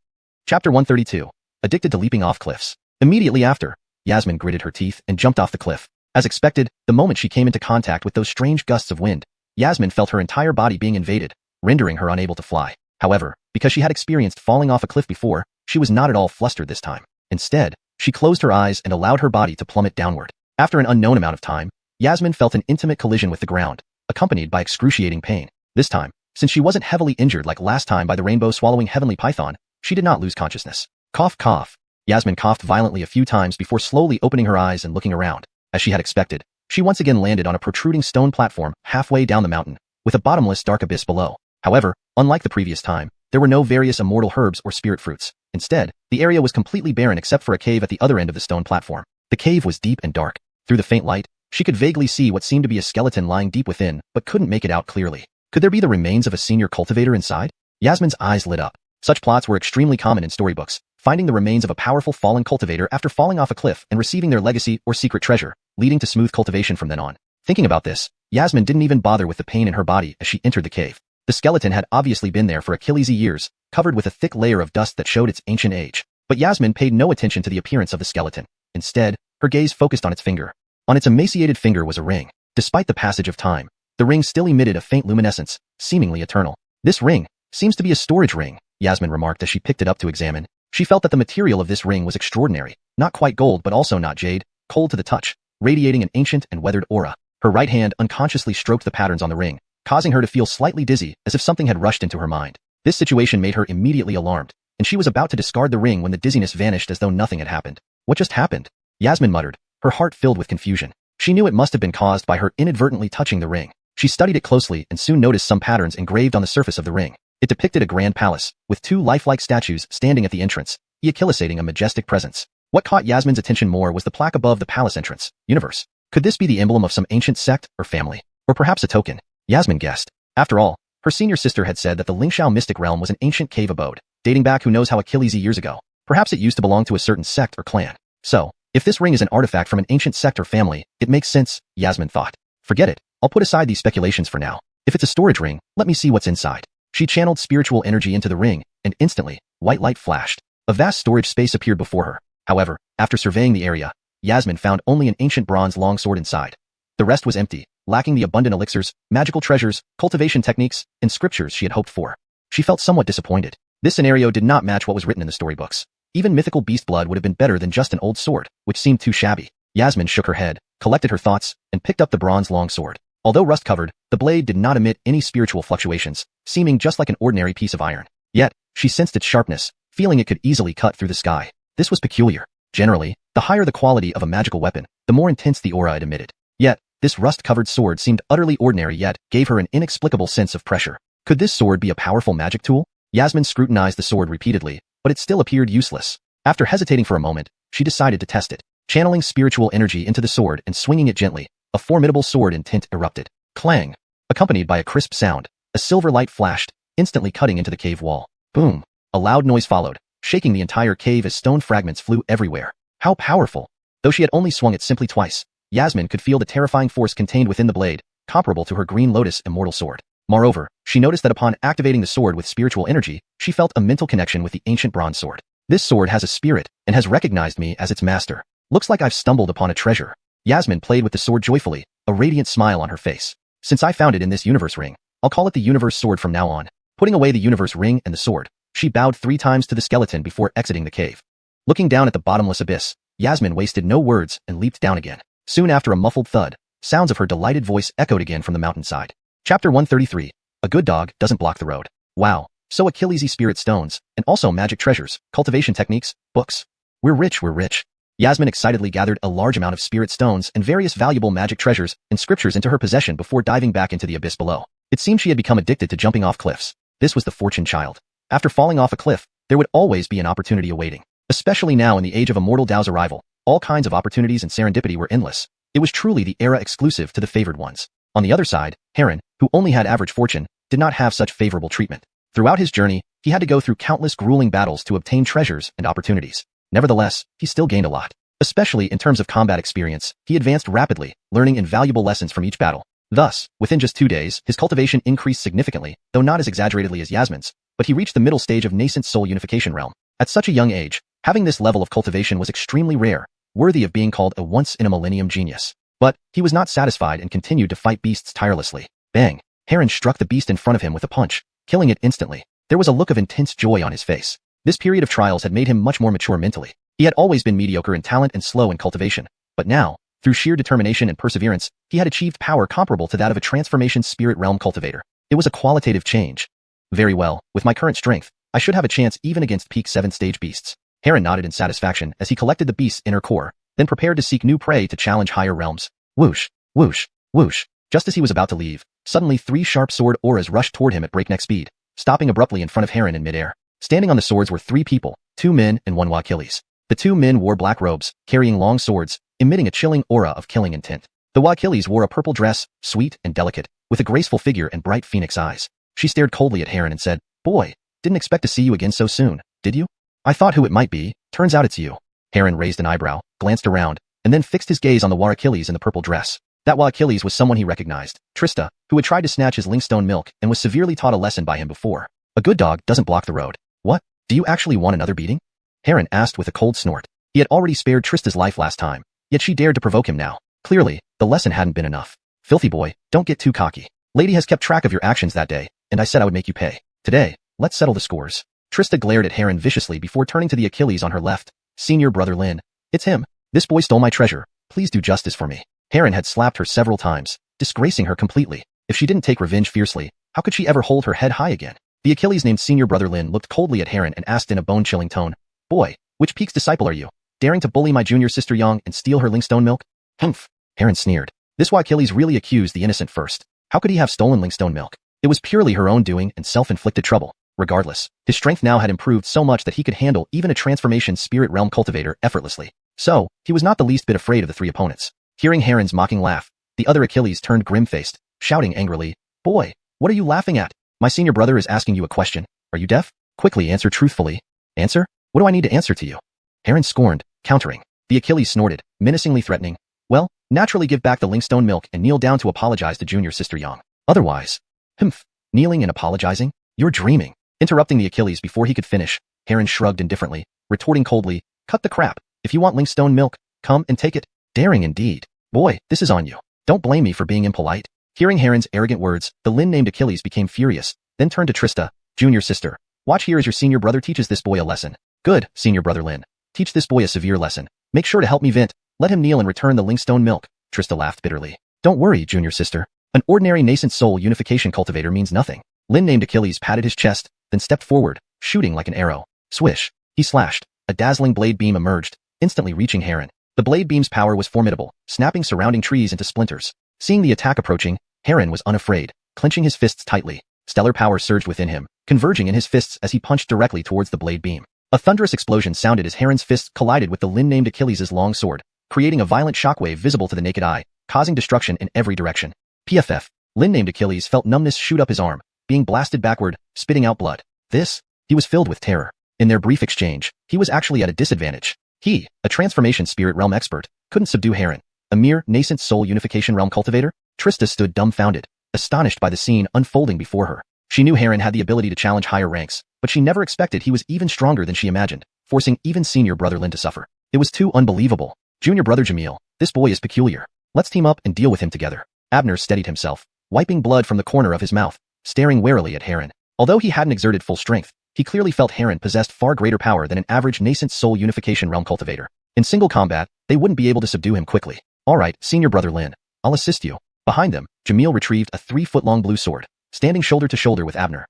Chapter 132. Addicted to leaping off cliffs. Immediately after, Yasmin gritted her teeth and jumped off the cliff. As expected, the moment she came into contact with those strange gusts of wind, Yasmin felt her entire body being invaded, rendering her unable to fly. However, because she had experienced falling off a cliff before, she was not at all flustered this time. Instead, she closed her eyes and allowed her body to plummet downward. After an unknown amount of time, Yasmin felt an intimate collision with the ground, accompanied by excruciating pain. This time, since she wasn't heavily injured like last time by the rainbow-swallowing heavenly python, she did not lose consciousness. Cough, cough. Yasmin coughed violently a few times before slowly opening her eyes and looking around. As she had expected, she once again landed on a protruding stone platform halfway down the mountain, with a bottomless dark abyss below. However, unlike the previous time, there were no various immortal herbs or spirit fruits. Instead, the area was completely barren except for a cave at the other end of the stone platform. The cave was deep and dark. Through the faint light, she could vaguely see what seemed to be a skeleton lying deep within, but couldn't make it out clearly. Could there be the remains of a senior cultivator inside? Yasmin's eyes lit up. Such plots were extremely common in storybooks, finding the remains of a powerful fallen cultivator after falling off a cliff and receiving their legacy or secret treasure, leading to smooth cultivation from then on. Thinking about this, Yasmin didn't even bother with the pain in her body as she entered the cave. The skeleton had obviously been there for Achilles' years, covered with a thick layer of dust that showed its ancient age. But Yasmin paid no attention to the appearance of the skeleton. Instead, her gaze focused on its finger. On its emaciated finger was a ring. Despite the passage of time, the ring still emitted a faint luminescence, seemingly eternal. This ring seems to be a storage ring, Yasmin remarked as she picked it up to examine. She felt that the material of this ring was extraordinary, not quite gold but also not jade, cold to the touch, radiating an ancient and weathered aura. Her right hand unconsciously stroked the patterns on the ring, causing her to feel slightly dizzy as if something had rushed into her mind. This situation made her immediately alarmed, and she was about to discard the ring when the dizziness vanished as though nothing had happened. What just happened? Yasmin muttered, her heart filled with confusion. She knew it must have been caused by her inadvertently touching the ring. She studied it closely and soon noticed some patterns engraved on the surface of the ring. It depicted a grand palace, with two lifelike statues standing at the entrance, encapsulating a majestic presence. What caught Yasmin's attention more was the plaque above the palace entrance, Universe. Could this be the emblem of some ancient sect or family? Or perhaps a token? Yasmin guessed. After all, her senior sister had said that the Lingxiao mystic realm was an ancient cave abode, dating back who knows how Achilles years ago. Perhaps it used to belong to a certain sect or clan. So, if this ring is an artifact from an ancient sect or family, it makes sense, Yasmin thought. Forget it, I'll put aside these speculations for now. If it's a storage ring, let me see what's inside. She channeled spiritual energy into the ring, and instantly, white light flashed. A vast storage space appeared before her. However, after surveying the area, Yasmin found only an ancient bronze longsword inside. The rest was empty, lacking the abundant elixirs, magical treasures, cultivation techniques, and scriptures she had hoped for. She felt somewhat disappointed. This scenario did not match what was written in the storybooks. Even mythical beast blood would have been better than just an old sword, which seemed too shabby. Yasmin shook her head, collected her thoughts, and picked up the bronze longsword. Although rust-covered, the blade did not emit any spiritual fluctuations, seeming just like an ordinary piece of iron. Yet, she sensed its sharpness, feeling it could easily cut through the sky. This was peculiar. Generally, the higher the quality of a magical weapon, the more intense the aura it emitted. Yet, this rust-covered sword seemed utterly ordinary yet gave her an inexplicable sense of pressure. Could this sword be a powerful magic tool? Yasmin scrutinized the sword repeatedly, but it still appeared useless. After hesitating for a moment, she decided to test it. Channeling spiritual energy into the sword and swinging it gently, a formidable sword in tint erupted. Clang! Accompanied by a crisp sound, a silver light flashed, instantly cutting into the cave wall. Boom! A loud noise followed, shaking the entire cave as stone fragments flew everywhere. How powerful! Though she had only swung it simply twice, Yasmin could feel the terrifying force contained within the blade, comparable to her Green Lotus Immortal sword. Moreover, she noticed that upon activating the sword with spiritual energy, she felt a mental connection with the ancient bronze sword. This sword has a spirit, and has recognized me as its master. Looks like I've stumbled upon a treasure. Yasmin played with the sword joyfully, a radiant smile on her face. Since I found it in this universe ring, I'll call it the universe sword from now on. Putting away the universe ring and the sword, she bowed 3 times to the skeleton before exiting the cave. Looking down at the bottomless abyss, Yasmin wasted no words and leaped down again. Soon after a muffled thud, sounds of her delighted voice echoed again from the mountainside. Chapter 133. A good dog doesn't block the road. Wow, so Achilles' spirit stones, and also magic treasures, cultivation techniques, books. We're rich, we're rich. Yasmin excitedly gathered a large amount of spirit stones and various valuable magic treasures and scriptures into her possession before diving back into the abyss below. It seemed she had become addicted to jumping off cliffs. This was the fortune child. After falling off a cliff, there would always be an opportunity awaiting. Especially now in the age of Immortal Dao's arrival, all kinds of opportunities and serendipity were endless. It was truly the era exclusive to the favored ones. On the other side, Heron, who only had average fortune, did not have such favorable treatment. Throughout his journey, he had to go through countless grueling battles to obtain treasures and opportunities. Nevertheless, he still gained a lot. Especially in terms of combat experience, he advanced rapidly, learning invaluable lessons from each battle. Thus, within just 2 days, his cultivation increased significantly, though not as exaggeratedly as Yasmin's, but he reached the middle stage of nascent soul unification realm. At such a young age, having this level of cultivation was extremely rare, worthy of being called a once-in-a-millennium genius. But, he was not satisfied and continued to fight beasts tirelessly. Bang! Heron struck the beast in front of him with a punch, killing it instantly. There was a look of intense joy on his face. This period of trials had made him much more mature mentally. He had always been mediocre in talent and slow in cultivation, but now, through sheer determination and perseverance, he had achieved power comparable to that of a transformation spirit realm cultivator. It was a qualitative change. Very well, with my current strength, I should have a chance even against peak 7th stage beasts. Heron nodded in satisfaction as he collected the beast's inner core, then prepared to seek new prey to challenge higher realms. Whoosh, whoosh, whoosh. Just as he was about to leave, suddenly 3 sharp sword auras rushed toward him at breakneck speed, stopping abruptly in front of Heron in midair. Standing on the swords were 3 people, 2 men and 1 Achilles. The 2 men wore black robes, carrying long swords, emitting a chilling aura of killing intent. The Achilles wore a purple dress, sweet and delicate, with a graceful figure and bright phoenix eyes. She stared coldly at Heron and said, "Boy, didn't expect to see you again so soon, did you? I thought who it might be, turns out it's you." Heron raised an eyebrow, glanced around, and then fixed his gaze on the Achilles in the purple dress. That Achilles was someone he recognized, Trista, who had tried to snatch his Linkstone milk and was severely taught a lesson by him before. A good dog doesn't block the road. What? Do you actually want another beating? Heron asked with a cold snort. He had already spared Trista's life last time, yet she dared to provoke him now. Clearly, the lesson hadn't been enough. Filthy boy, don't get too cocky. Lady has kept track of your actions that day, and I said I would make you pay. Today, let's settle the scores. Trista glared at Heron viciously before turning to the Achilles on her left. Senior brother Lin. It's him. This boy stole my treasure. Please do justice for me. Heron had slapped her several times, disgracing her completely. If she didn't take revenge fiercely, how could she ever hold her head high again? The Achilles named Senior Brother Lin looked coldly at Heron and asked in a bone-chilling tone, Boy, which Peak's disciple are you? Daring to bully my junior sister Yang and steal her Lingstone milk? Humph. Heron sneered. This why Achilles really accused the innocent first. How could he have stolen Lingstone milk? It was purely her own doing and self-inflicted trouble. Regardless, his strength now had improved so much that he could handle even a transformation spirit realm cultivator effortlessly. So, he was not the least bit afraid of the three opponents. Hearing Heron's mocking laugh, the other Achilles turned grim-faced, shouting angrily, Boy, what are you laughing at? My senior brother is asking you a question. Are you deaf? Quickly answer truthfully. Answer? What do I need to answer to you? Heron scorned, countering. The Achilles snorted, menacingly threatening. Well, naturally give back the Lingstone milk and kneel down to apologize to junior sister Yang. Otherwise, humph, kneeling and apologizing? You're dreaming. Interrupting the Achilles before he could finish, Heron shrugged indifferently, retorting coldly, Cut the crap. If you want Lingstone milk, come and take it. Daring indeed. Boy, this is on you. Don't blame me for being impolite. Hearing Heron's arrogant words, the Lin named Achilles became furious, then turned to Trista, junior sister. Watch here as your senior brother teaches this boy a lesson. Good, senior brother Lin. Teach this boy a severe lesson. Make sure to help me vent. Let him kneel and return the Lingstone milk. Trista laughed bitterly. Don't worry, junior sister. An ordinary nascent soul unification cultivator means nothing. Lin named Achilles patted his chest, then stepped forward, shooting like an arrow. Swish. He slashed. A dazzling blade beam emerged, instantly reaching Heron. The blade beam's power was formidable, snapping surrounding trees into splinters. Seeing the attack approaching, Heron was unafraid, clenching his fists tightly. Stellar power surged within him, converging in his fists as he punched directly towards the blade beam. A thunderous explosion sounded as Heron's fists collided with the Lin named Achilles' long sword, creating a violent shockwave visible to the naked eye, causing destruction in every direction. PFF. Lin named Achilles felt numbness shoot up his arm, being blasted backward, spitting out blood. He was filled with terror. In their brief exchange, he was actually at a disadvantage. He, a transformation spirit realm expert, couldn't subdue Heron, a mere nascent soul unification realm cultivator. Trista stood dumbfounded, astonished by the scene unfolding before her. She knew Heron had the ability to challenge higher ranks, but she never expected he was even stronger than she imagined, forcing even senior brother Lin to suffer. It was too unbelievable. Junior brother Jamil, this boy is peculiar. Let's team up and deal with him together. Abner steadied himself, wiping blood from the corner of his mouth, staring warily at Heron. Although he hadn't exerted full strength, he clearly felt Heron possessed far greater power than an average nascent soul unification realm cultivator. In single combat, they wouldn't be able to subdue him quickly. Alright, senior brother Lin, I'll assist you. Behind them, Jamil retrieved a 3-foot-long blue sword, standing shoulder to shoulder with Abner.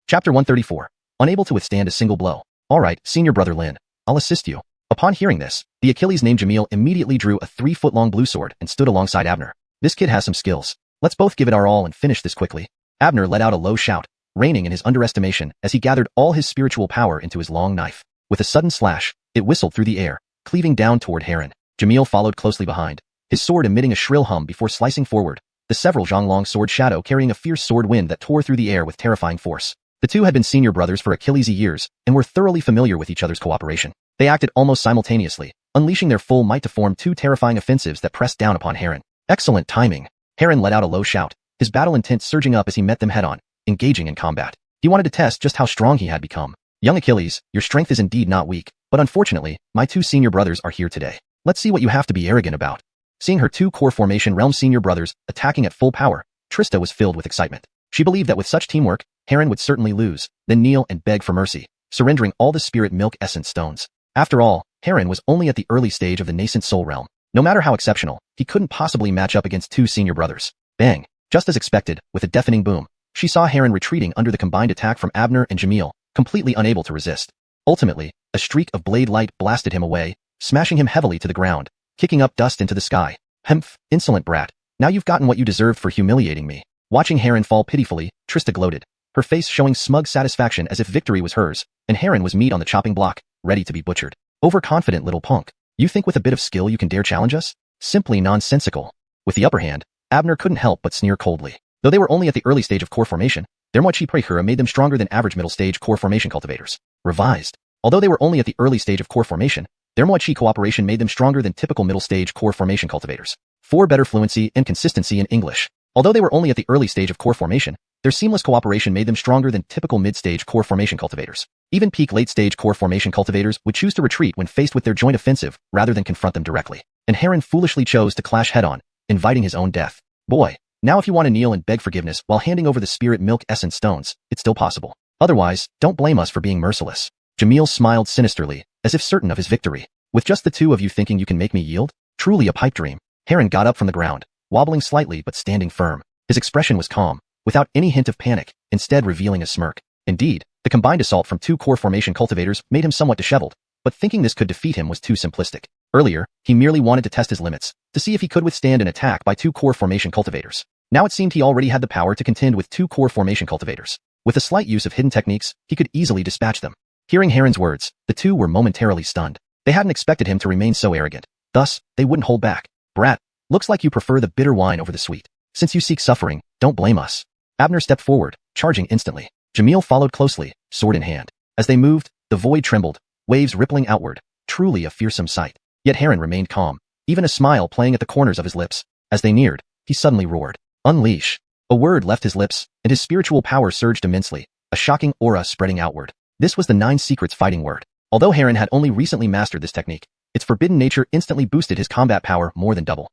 Chapter 134. Unable to withstand a single blow. Alright, senior brother Lin, I'll assist you. Upon hearing this, the Achilles named Jamil immediately drew a 3-foot-long blue sword and stood alongside Abner. This kid has some skills. Let's both give it our all and finish this quickly. Abner let out a low shout, reigning in his underestimation as he gathered all his spiritual power into his long knife. With a sudden slash, it whistled through the air, cleaving down toward Heron. Jamil followed closely behind, his sword emitting a shrill hum before slicing forward, the several Zhonglong sword shadow carrying a fierce sword wind that tore through the air with terrifying force. The two had been senior brothers for Achilles years and were thoroughly familiar with each other's cooperation. They acted almost simultaneously, unleashing their full might to form two terrifying offensives that pressed down upon Heron. Excellent timing. Heron let out a low shout, his battle intent surging up as he met them head-on, engaging in combat. He wanted to test just how strong he had become. Young Achilles, your strength is indeed not weak, but unfortunately, my two senior brothers are here today. Let's see what you have to be arrogant about. Seeing her two core formation realm senior brothers attacking at full power, Trista was filled with excitement. She believed that with such teamwork, Heron would certainly lose, then kneel and beg for mercy, surrendering all the spirit milk essence stones. After all, Heron was only at the early stage of the nascent soul realm. No matter how exceptional, he couldn't possibly match up against two senior brothers. Bang! Just as expected, with a deafening boom, she saw Heron retreating under the combined attack from Abner and Jamil, completely unable to resist. Ultimately, a streak of blade light blasted him away, smashing him heavily to the ground, kicking up dust into the sky. Humph, insolent brat. Now you've gotten what you deserved for humiliating me. Watching Heron fall pitifully, Trista gloated, her face showing smug satisfaction as if victory was hers, and Heron was meat on the chopping block, ready to be butchered. Overconfident little punk. You think with a bit of skill you can dare challenge us? Simply nonsensical. With the upper hand, Abner couldn't help but sneer coldly. Though they were only at the early stage of core formation, their Mochi Prekura made them stronger than average middle stage core formation cultivators. Revised. Although they were only at the early stage of core formation, their Mochi cooperation made them stronger than typical middle stage core formation cultivators. 4. Better fluency and consistency in English. Although they were only at the early stage of core formation, their seamless cooperation made them stronger than typical mid-stage core formation cultivators. Even peak late-stage core formation cultivators would choose to retreat when faced with their joint offensive rather than confront them directly. and Heron foolishly chose to clash head-on, inviting his own death. Boy, now if you want to kneel and beg forgiveness while handing over the spirit milk essence stones, it's still possible. Otherwise, don't blame us for being merciless. Jamil smiled sinisterly, as if certain of his victory. With just the two of you thinking you can make me yield? Truly a pipe dream. Heron got up from the ground, wobbling slightly but standing firm. His expression was calm, without any hint of panic, instead revealing a smirk. Indeed, the combined assault from two core formation cultivators made him somewhat disheveled, but thinking this could defeat him was too simplistic. Earlier, he merely wanted to test his limits, to see if he could withstand an attack by two core formation cultivators. Now it seemed he already had the power to contend with two core formation cultivators. With a slight use of hidden techniques, he could easily dispatch them. Hearing Heron's words, the two were momentarily stunned. They hadn't expected him to remain so arrogant. Thus, they wouldn't hold back. Brat, looks like you prefer the bitter wine over the sweet. Since you seek suffering, don't blame us. Abner stepped forward, charging instantly. Jamil followed closely, sword in hand. As they moved, the void trembled, waves rippling outward. Truly a fearsome sight. Yet Heron remained calm, even a smile playing at the corners of his lips. As they neared, he suddenly roared. Unleash. A word left his lips, and his spiritual power surged immensely, a shocking aura spreading outward. This was the Nine Secrets fighting word. Although Heron had only recently mastered this technique, its forbidden nature instantly boosted his combat power more than double.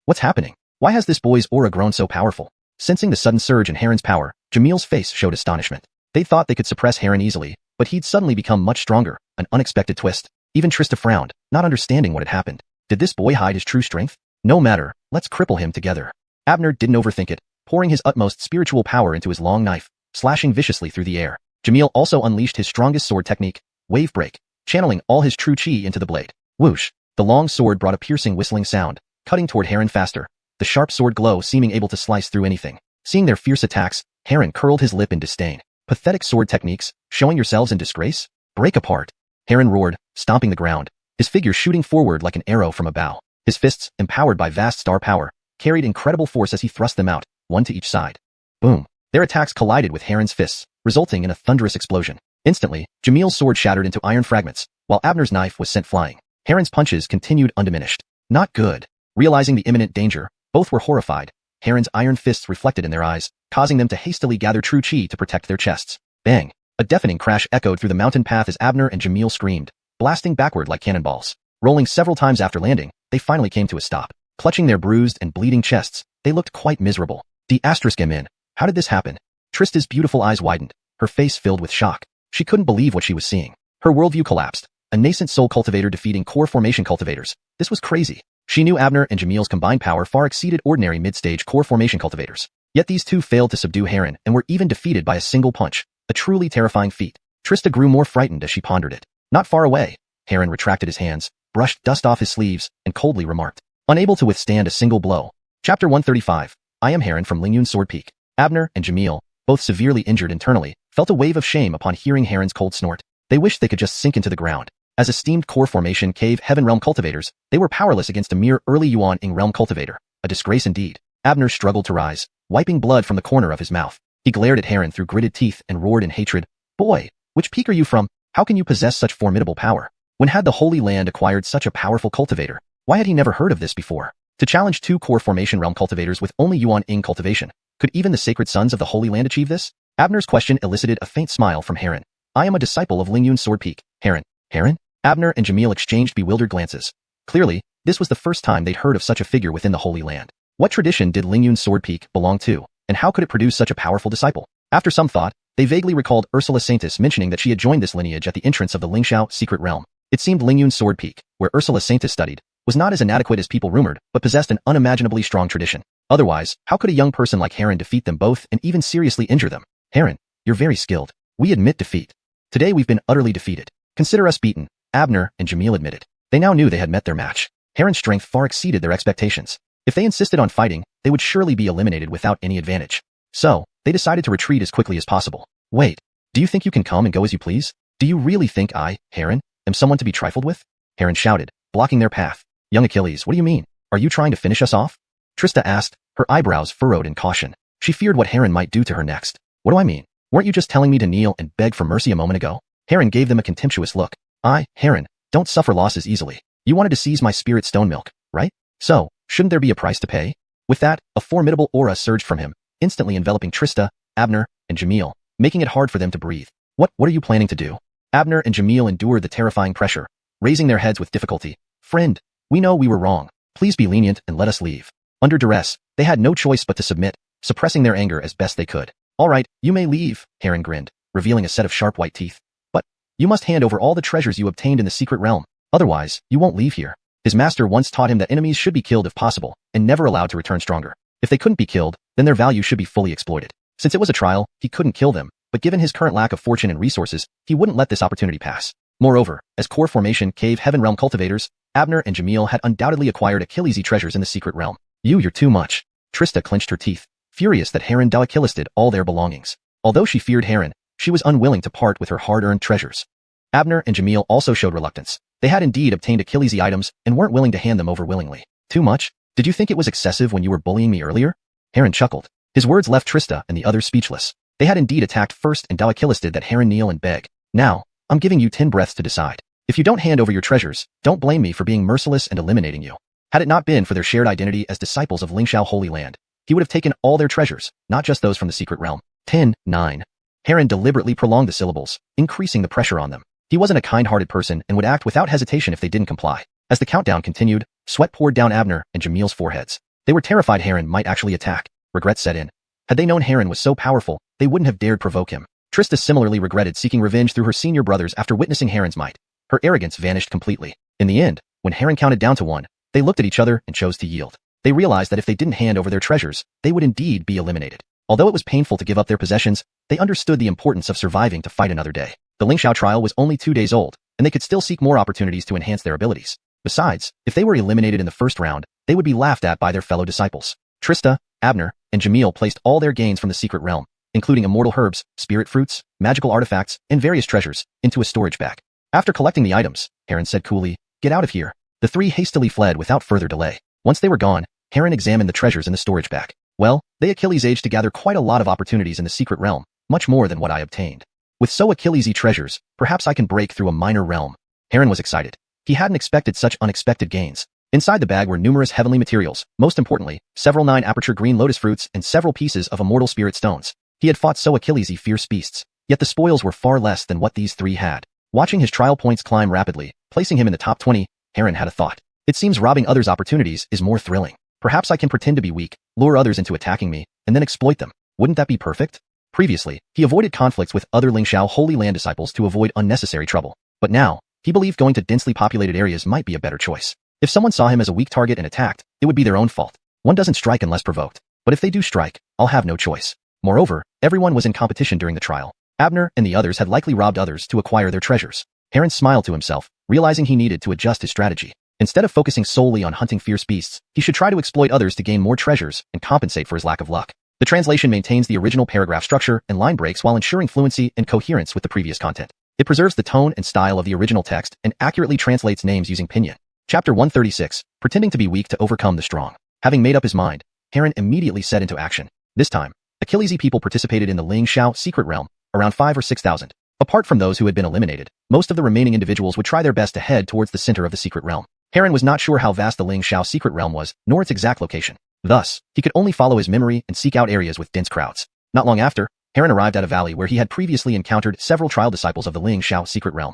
What's happening? Why has this boy's aura grown so powerful? Sensing the sudden surge in Heron's power, Jamil's face showed astonishment. They thought they could suppress Heron easily, but he'd suddenly become much stronger, an unexpected twist. Even Trista frowned, not understanding what had happened. Did this boy hide his true strength? No matter, let's cripple him together. Abner didn't overthink it, pouring his utmost spiritual power into his long knife, slashing viciously through the air. Jamil also unleashed his strongest sword technique, Wave Break, channeling all his true chi into the blade. Whoosh! The long sword brought a piercing whistling sound, cutting toward Heron faster, the sharp sword glow seeming able to slice through anything. Seeing their fierce attacks, Heron curled his lip in disdain. Pathetic sword techniques, showing yourselves in disgrace? Break apart. Heron roared, stomping the ground, his figure shooting forward like an arrow from a bow. His fists, empowered by vast star power, carried incredible force as he thrust them out, one to each side. Boom. Their attacks collided with Heron's fists, resulting in a thunderous explosion. Instantly, Jamil's sword shattered into iron fragments, while Abner's knife was sent flying. Heron's punches continued undiminished. Not good. Realizing the imminent danger, both were horrified. Heron's iron fists reflected in their eyes, causing them to hastily gather true chi to protect their chests. Bang! A deafening crash echoed through the mountain path as Abner and Jamil screamed, blasting backward like cannonballs. Rolling several times after landing, they finally came to a stop. Clutching their bruised and bleeding chests, they looked quite miserable. D***in. How did this happen? Trista's beautiful eyes widened, her face filled with shock. She couldn't believe what she was seeing. Her worldview collapsed. A nascent soul cultivator defeating core formation cultivators. This was crazy. She knew Abner and Jamil's combined power far exceeded ordinary mid-stage core formation cultivators. Yet these two failed to subdue Heron and were even defeated by a single punch. A truly terrifying feat. Trista grew more frightened as she pondered it. Not far away, Heron retracted his hands, brushed dust off his sleeves, and coldly remarked, unable to withstand a single blow. Chapter 135. I am Heron from Lingyun Sword Peak. Abner and Jamil, both severely injured internally, felt a wave of shame upon hearing Heron's cold snort. They wished they could just sink into the ground. As esteemed core formation cave heaven realm cultivators, they were powerless against a mere early Yuan Ing realm cultivator. A disgrace indeed. Abner struggled to rise, wiping blood from the corner of his mouth. He glared at Heron through gritted teeth and roared in hatred. Boy, which peak are you from? How can you possess such formidable power? When had the Holy Land acquired such a powerful cultivator? Why had he never heard of this before? To challenge two core formation realm cultivators with only Yuan Ing cultivation, could even the sacred sons of the Holy Land achieve this? Abner's question elicited a faint smile from Heron. I am a disciple of Lingyun Sword Peak. Heron. Heron? Abner and Jamil exchanged bewildered glances. Clearly, this was the first time they'd heard of such a figure within the Holy Land. What tradition did Lingyun Sword Peak belong to, and how could it produce such a powerful disciple? After some thought, they vaguely recalled Ursula Saintis mentioning that she had joined this lineage at the entrance of the Lingxiao secret realm. It seemed Lingyun Sword Peak, where Ursula Saintis studied, was not as inadequate as people rumored, but possessed an unimaginably strong tradition. Otherwise, how could a young person like Heron defeat them both and even seriously injure them? Heron, you're very skilled. We admit defeat. Today we've been utterly defeated. Consider us beaten, Abner and Jamil admitted. They now knew they had met their match. Heron's strength far exceeded their expectations. If they insisted on fighting, they would surely be eliminated without any advantage. So, they decided to retreat as quickly as possible. Wait, do you think you can come and go as you please? Do you really think I, Heron, am someone to be trifled with? Heron shouted, blocking their path. Young Achilles, what do you mean? Are you trying to finish us off? Trista asked, her eyebrows furrowed in caution. She feared what Heron might do to her next. What do I mean? Weren't you just telling me to kneel and beg for mercy a moment ago? Heron gave them a contemptuous look. I, Heron, don't suffer losses easily. You wanted to seize my spirit stone milk, right? So, shouldn't there be a price to pay? With that, a formidable aura surged from him, instantly enveloping Trista, Abner, and Jamil, making it hard for them to breathe. What are you planning to do? Abner and Jamil endured the terrifying pressure, raising their heads with difficulty. Friend, We know we were wrong. Please be lenient and let us leave. Under duress, they had no choice but to submit, suppressing their anger as best they could. All right, you may leave, Heron grinned, revealing a set of sharp white teeth. But you must hand over all the treasures you obtained in the secret realm. Otherwise, you won't leave here. His master once taught him that enemies should be killed if possible, and never allowed to return stronger. If they couldn't be killed, then their value should be fully exploited. Since it was a trial, he couldn't kill them, but given his current lack of fortune and resources, he wouldn't let this opportunity pass. Moreover, as core formation Cave Heaven Realm cultivators, Abner and Jamil had undoubtedly acquired Achilles' treasures in the secret realm. You're too much. Trista clenched her teeth, furious that Heron Achillisted all their belongings. Although she feared Heron, she was unwilling to part with her hard-earned treasures. Abner and Jamil also showed reluctance. They had indeed obtained Achilles' items and weren't willing to hand them over willingly. Too much? Did you think it was excessive when you were bullying me earlier? Heron chuckled. His words left Trista and the others speechless. They had indeed attacked first and Achillisted that Heron kneel and beg. Now, I'm giving you 10 breaths to decide. If you don't hand over your treasures, don't blame me for being merciless and eliminating you. Had it not been for their shared identity as disciples of Lingxiao Holy Land, he would have taken all their treasures, not just those from the secret realm. 10, 9. Heron deliberately prolonged the syllables, increasing the pressure on them. He wasn't a kind-hearted person and would act without hesitation if they didn't comply. As the countdown continued, sweat poured down Abner and Jamil's foreheads. They were terrified Heron might actually attack. Regret set in. Had they known Heron was so powerful, they wouldn't have dared provoke him. Trista similarly regretted seeking revenge through her senior brothers after witnessing Heron's might. Her arrogance vanished completely. In the end, when Heron counted down to 1, they looked at each other and chose to yield. They realized that if they didn't hand over their treasures, they would indeed be eliminated. Although it was painful to give up their possessions, they understood the importance of surviving to fight another day. The Lingxiao trial was only 2 days old, and they could still seek more opportunities to enhance their abilities. Besides, if they were eliminated in the first round, they would be laughed at by their fellow disciples. Trista, Abner, and Jamil placed all their gains from the secret realm, including immortal herbs, spirit fruits, magical artifacts, and various treasures, into a storage bag. After collecting the items, Heron said coolly, "Get out of here." The three hastily fled without further delay. Once they were gone, Heron examined the treasures in the storage bag. Well, they Achilles aged to gather quite a lot of opportunities in the secret realm, much more than what I obtained. With so Achilles-y treasures, perhaps I can break through a minor realm. Heron was excited. He hadn't expected such unexpected gains. Inside the bag were numerous heavenly materials, most importantly, several 9-aperture green lotus fruits and several pieces of immortal spirit stones. He had fought so Achilles-y fierce beasts, yet the spoils were far less than what these three had. Watching his trial points climb rapidly, placing him in the top 20, Heron had a thought. It seems robbing others' opportunities is more thrilling. Perhaps I can pretend to be weak, lure others into attacking me, and then exploit them. Wouldn't that be perfect? Previously, he avoided conflicts with other Lingxiao Holy Land disciples to avoid unnecessary trouble. But now, he believed going to densely populated areas might be a better choice. If someone saw him as a weak target and attacked, it would be their own fault. One doesn't strike unless provoked. But if they do strike, I'll have no choice. Moreover, everyone was in competition during the trial. Abner and the others had likely robbed others to acquire their treasures. Heron smiled to himself, realizing he needed to adjust his strategy. Instead of focusing solely on hunting fierce beasts, he should try to exploit others to gain more treasures and compensate for his lack of luck. The translation maintains the original paragraph structure and line breaks while ensuring fluency and coherence with the previous content. It preserves the tone and style of the original text and accurately translates names using pinyin. Chapter 136, Pretending to be Weak to Overcome the Strong. Having made up his mind, Heron immediately set into action. This time, Achilles-y people participated in the Lingxiao secret realm, around 5 or 6,000. Apart from those who had been eliminated, most of the remaining individuals would try their best to head towards the center of the secret realm. Heron was not sure how vast the Lingxiao secret realm was, nor its exact location. Thus, he could only follow his memory and seek out areas with dense crowds. Not long after, Heron arrived at a valley where he had previously encountered several trial disciples of the Lingxiao secret realm.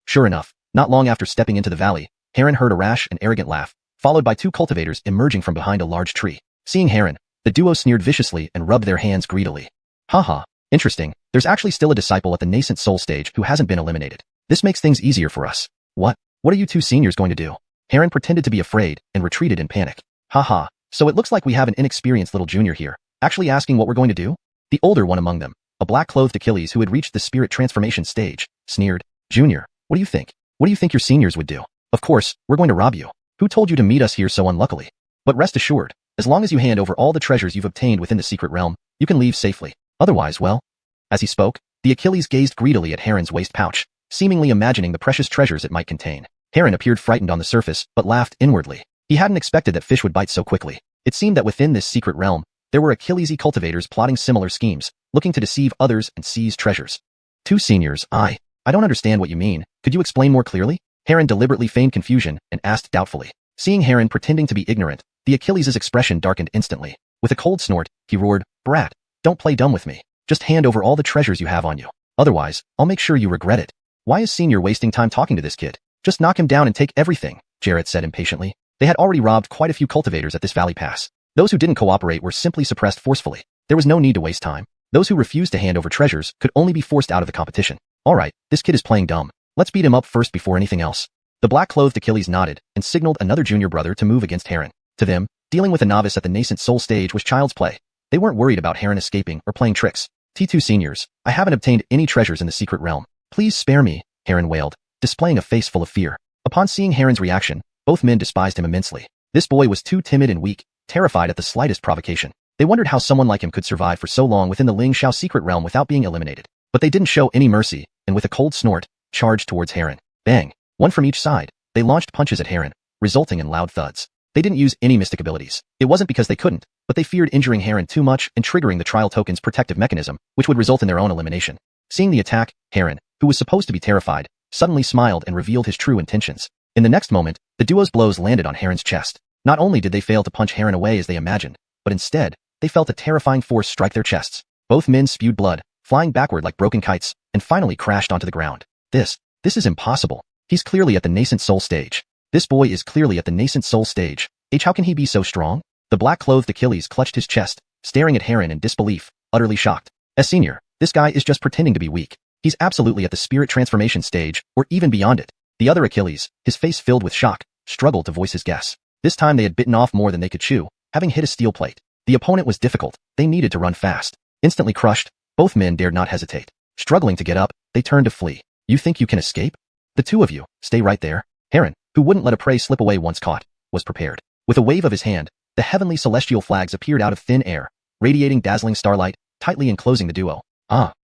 Sure enough, not long after stepping into the valley, Heron heard a rash and arrogant laugh, followed by 2 cultivators emerging from behind a large tree. Seeing Heron, the duo sneered viciously and rubbed their hands greedily. Interesting, there's actually still a disciple at the nascent soul stage who hasn't been eliminated. This makes things easier for us. What are you 2 seniors going to do? Heron pretended to be afraid and retreated in panic. So it looks like we have an inexperienced little junior here, actually asking what we're going to do? The older one among them, a black-clothed Achilles who had reached the spirit transformation stage, sneered. Junior, what do you think? What do you think your seniors would do? Of course, we're going to rob you. Who told you to meet us here so unluckily? But rest assured, as long as you hand over all the treasures you've obtained within the secret realm, you can leave safely. Otherwise, well. As he spoke, the Achilles gazed greedily at Heron's waist pouch, seemingly imagining the precious treasures it might contain. Heron appeared frightened on the surface, but laughed inwardly. He hadn't expected that fish would bite so quickly. It seemed that within this secret realm, there were Achilles-y cultivators plotting similar schemes, looking to deceive others and seize treasures. 2 seniors, I don't understand what you mean. Could you explain more clearly? Heron deliberately feigned confusion and asked doubtfully. Seeing Heron pretending to be ignorant, the Achilles' expression darkened instantly. With a cold snort, he roared, "Brat, don't play dumb with me. Just hand over all the treasures you have on you. Otherwise, I'll make sure you regret it. Why is Senior wasting time talking to this kid? Just knock him down and take everything." Jarrett said impatiently. They had already robbed quite a few cultivators at this valley pass. Those who didn't cooperate were simply suppressed forcefully. There was no need to waste time. Those who refused to hand over treasures could only be forced out of the competition. Alright, this kid is playing dumb. Let's beat him up first before anything else. The black-clothed Achilles nodded and signaled another junior brother to move against Heron. To them, dealing with a novice at the nascent soul stage was child's play. They weren't worried about Heron escaping or playing tricks. T2 seniors, I haven't obtained any treasures in the secret realm. Please spare me, Heron wailed, displaying a face full of fear. Upon seeing Heron's reaction, both men despised him immensely. This boy was too timid and weak, terrified at the slightest provocation. They wondered how someone like him could survive for so long within the Lingxiao secret realm without being eliminated. But they didn't show any mercy, and with a cold snort, charged towards Heron. Bang! One from each side. They launched punches at Heron, resulting in loud thuds. They didn't use any mystic abilities. It wasn't because they couldn't, but they feared injuring Heron too much and triggering the trial token's protective mechanism, which would result in their own elimination. Seeing the attack, Heron, who was supposed to be terrified, suddenly smiled and revealed his true intentions. In the next moment, the duo's blows landed on Heron's chest. Not only did they fail to punch Heron away as they imagined, but instead, they felt a terrifying force strike their chests. Both men spewed blood, flying backward like broken kites, and finally crashed onto the ground. This is impossible. He's clearly at the nascent soul stage. This boy is clearly at the nascent soul stage. How can he be so strong? The black-clothed Achilles clutched his chest, staring at Heron in disbelief, utterly shocked. As senior, this guy is just pretending to be weak. He's absolutely at the spirit transformation stage, or even beyond it. The other Achilles, his face filled with shock, struggled to voice his guess. This time they had bitten off more than they could chew, having hit a steel plate. The opponent was difficult. They needed to run fast. Instantly crushed, both men dared not hesitate. Struggling to get up, they turned to flee. You think you can escape? The two of you, stay right there. Heron, who wouldn't let a prey slip away once caught, was prepared. With a wave of his hand, the heavenly celestial flags appeared out of thin air, radiating dazzling starlight, tightly enclosing the duo.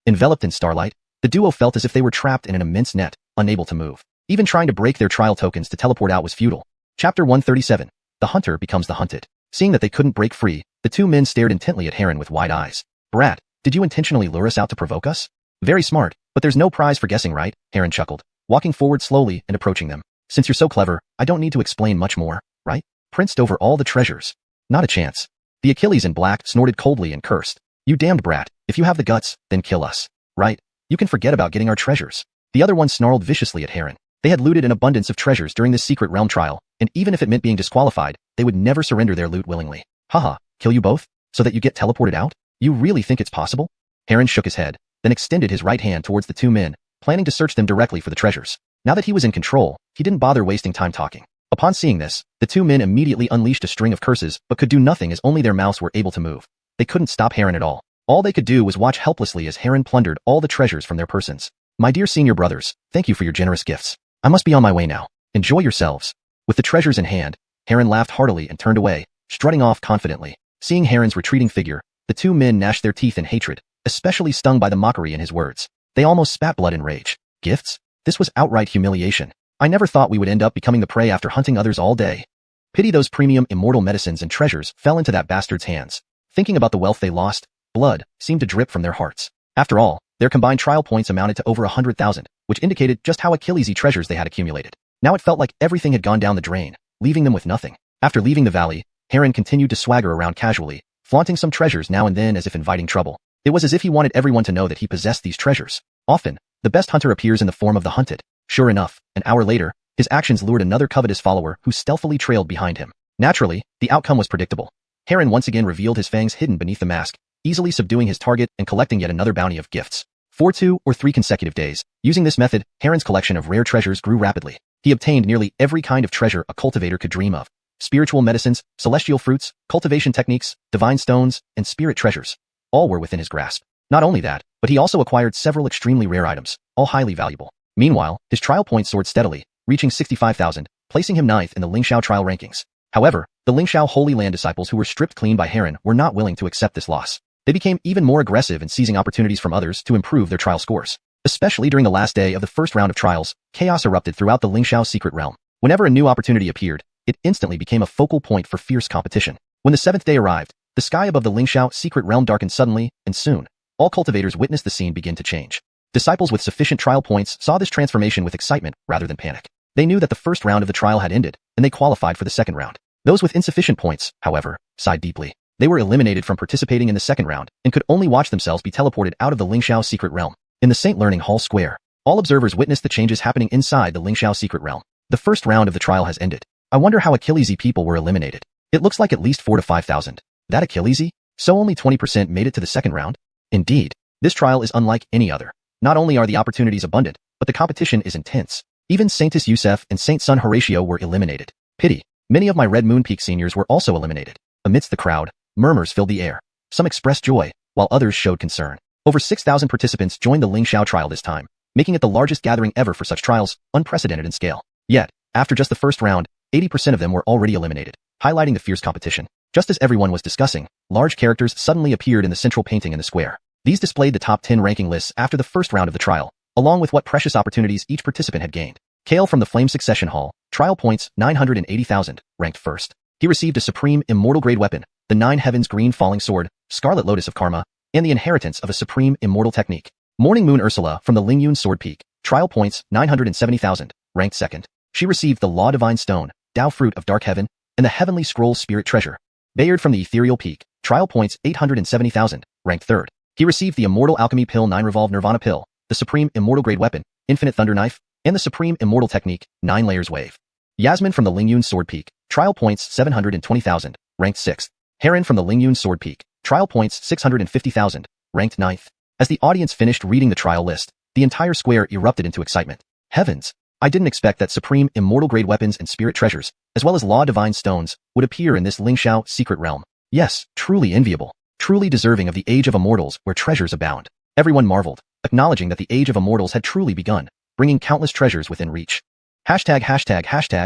Enveloped in starlight, the duo felt as if they were trapped in an immense net, unable to move. Even trying to break their trial tokens to teleport out was futile. Chapter 137. The hunter becomes the hunted. Seeing that they couldn't break free, the two men stared intently at Heron with wide eyes. Brat, did you intentionally lure us out to provoke us? Very smart, but there's no prize for guessing right, Heron chuckled, walking forward slowly and approaching them. Since you're so clever, I don't need to explain much more, right? Princed over all the treasures. Not a chance. The Achilles in black snorted coldly and cursed. You damned brat, if you have the guts, then kill us. Right? You can forget about getting our treasures. The other one snarled viciously at Heron. They had looted an abundance of treasures during this secret realm trial, and even if it meant being disqualified, they would never surrender their loot willingly. Haha, kill you both? So that you get teleported out? You really think it's possible? Heron shook his head, then extended his right hand towards the two men, planning to search them directly for the treasures. Now that he was in control, he didn't bother wasting time talking. Upon seeing this, the two men immediately unleashed a string of curses but could do nothing as only their mouths were able to move. They couldn't stop Heron at all. All they could do was watch helplessly as Heron plundered all the treasures from their persons. My dear senior brothers, thank you for your generous gifts. I must be on my way now. Enjoy yourselves. With the treasures in hand, Heron laughed heartily and turned away, strutting off confidently. Seeing Heron's retreating figure, the two men gnashed their teeth in hatred, especially stung by the mockery in his words. They almost spat blood in rage. Gifts? This was outright humiliation. I never thought we would end up becoming the prey after hunting others all day. Pity those premium immortal medicines and treasures fell into that bastard's hands. Thinking about the wealth they lost, blood seemed to drip from their hearts. After all, their combined trial points amounted to over 100,000, which indicated just how Achillesy treasures they had accumulated. Now it felt like everything had gone down the drain, leaving them with nothing. After leaving the valley, Heron continued to swagger around casually, flaunting some treasures now and then as if inviting trouble. It was as if he wanted everyone to know that he possessed these treasures. Often, the best hunter appears in the form of the hunted. Sure enough, an hour later, his actions lured another covetous follower who stealthily trailed behind him. Naturally, the outcome was predictable. Heron once again revealed his fangs hidden beneath the mask, easily subduing his target and collecting yet another bounty of gifts. For 2 or 3 consecutive days, using this method, Heron's collection of rare treasures grew rapidly. He obtained nearly every kind of treasure a cultivator could dream of. Spiritual medicines, celestial fruits, cultivation techniques, divine stones, and spirit treasures. All were within his grasp. Not only that, but he also acquired several extremely rare items, all highly valuable. Meanwhile, his trial points soared steadily, reaching 65,000, placing him 9th in the Lingxiao trial rankings. However, the Lingxiao Holy Land disciples who were stripped clean by Heron were not willing to accept this loss. They became even more aggressive in seizing opportunities from others to improve their trial scores. Especially during the last day of the first round of trials, chaos erupted throughout the Lingxiao secret realm. Whenever a new opportunity appeared, it instantly became a focal point for fierce competition. When the 7th day arrived, the sky above the Lingxiao secret realm darkened suddenly, and soon, all cultivators witnessed the scene begin to change. Disciples with sufficient trial points saw this transformation with excitement rather than panic. They knew that the first round of the trial had ended, and they qualified for the second round. Those with insufficient points, however, sighed deeply. They were eliminated from participating in the second round, and could only watch themselves be teleported out of the Lingxiao secret realm. In the Saint Learning Hall Square, all observers witnessed the changes happening inside the Lingxiao secret realm. The first round of the trial has ended. I wonder how Achillesy people were eliminated. It looks like at least 4 to 5,000. That Achillesy? So only 20% made it to the second round? Indeed. This trial is unlike any other. Not only are the opportunities abundant, but the competition is intense. Even Saintus Yusef and Saint Sun Horatio were eliminated. Pity. Many of my Red Moon Peak seniors were also eliminated. Amidst the crowd, murmurs filled the air. Some expressed joy, while others showed concern. Over 6,000 participants joined the Lingxiao trial this time, making it the largest gathering ever for such trials, unprecedented in scale. Yet, after just the first round, 80% of them were already eliminated, highlighting the fierce competition. Just as everyone was discussing, large characters suddenly appeared in the central painting in the square. These displayed the top 10 ranking lists after the first round of the trial, along with what precious opportunities each participant had gained. Kale from the Flame Succession Hall, trial points 980,000, ranked first. He received a supreme immortal grade weapon, the 9 Heavens Green Falling Sword, Scarlet Lotus of Karma, and the inheritance of a supreme immortal technique. Morning Moon Ursula from the Lingyun Sword Peak, trial points 970,000, ranked second. She received the Law Divine Stone, Tao Fruit of Dark Heaven, and the Heavenly Scroll Spirit Treasure. Bayard from the Ethereal Peak, trial points 870,000, ranked third. He received the Immortal Alchemy Pill 9 Revolve Nirvana Pill, the Supreme Immortal Grade Weapon, Infinite Thunder Knife, and the Supreme Immortal Technique, 9 Layers Wave. Yasmin from the Lingyun Sword Peak, trial points 720,000, ranked sixth. Heron from the Lingyun Sword Peak, trial points 650,000, ranked ninth. As the audience finished reading the trial list, the entire square erupted into excitement. Heavens! I didn't expect that Supreme Immortal Grade Weapons and Spirit Treasures, as well as Law Divine Stones, would appear in this Lingxiao secret realm. Yes, truly enviable. Truly deserving of the Age of Immortals where treasures abound. Everyone marveled, acknowledging that the Age of Immortals had truly begun, bringing countless treasures within reach. Hashtag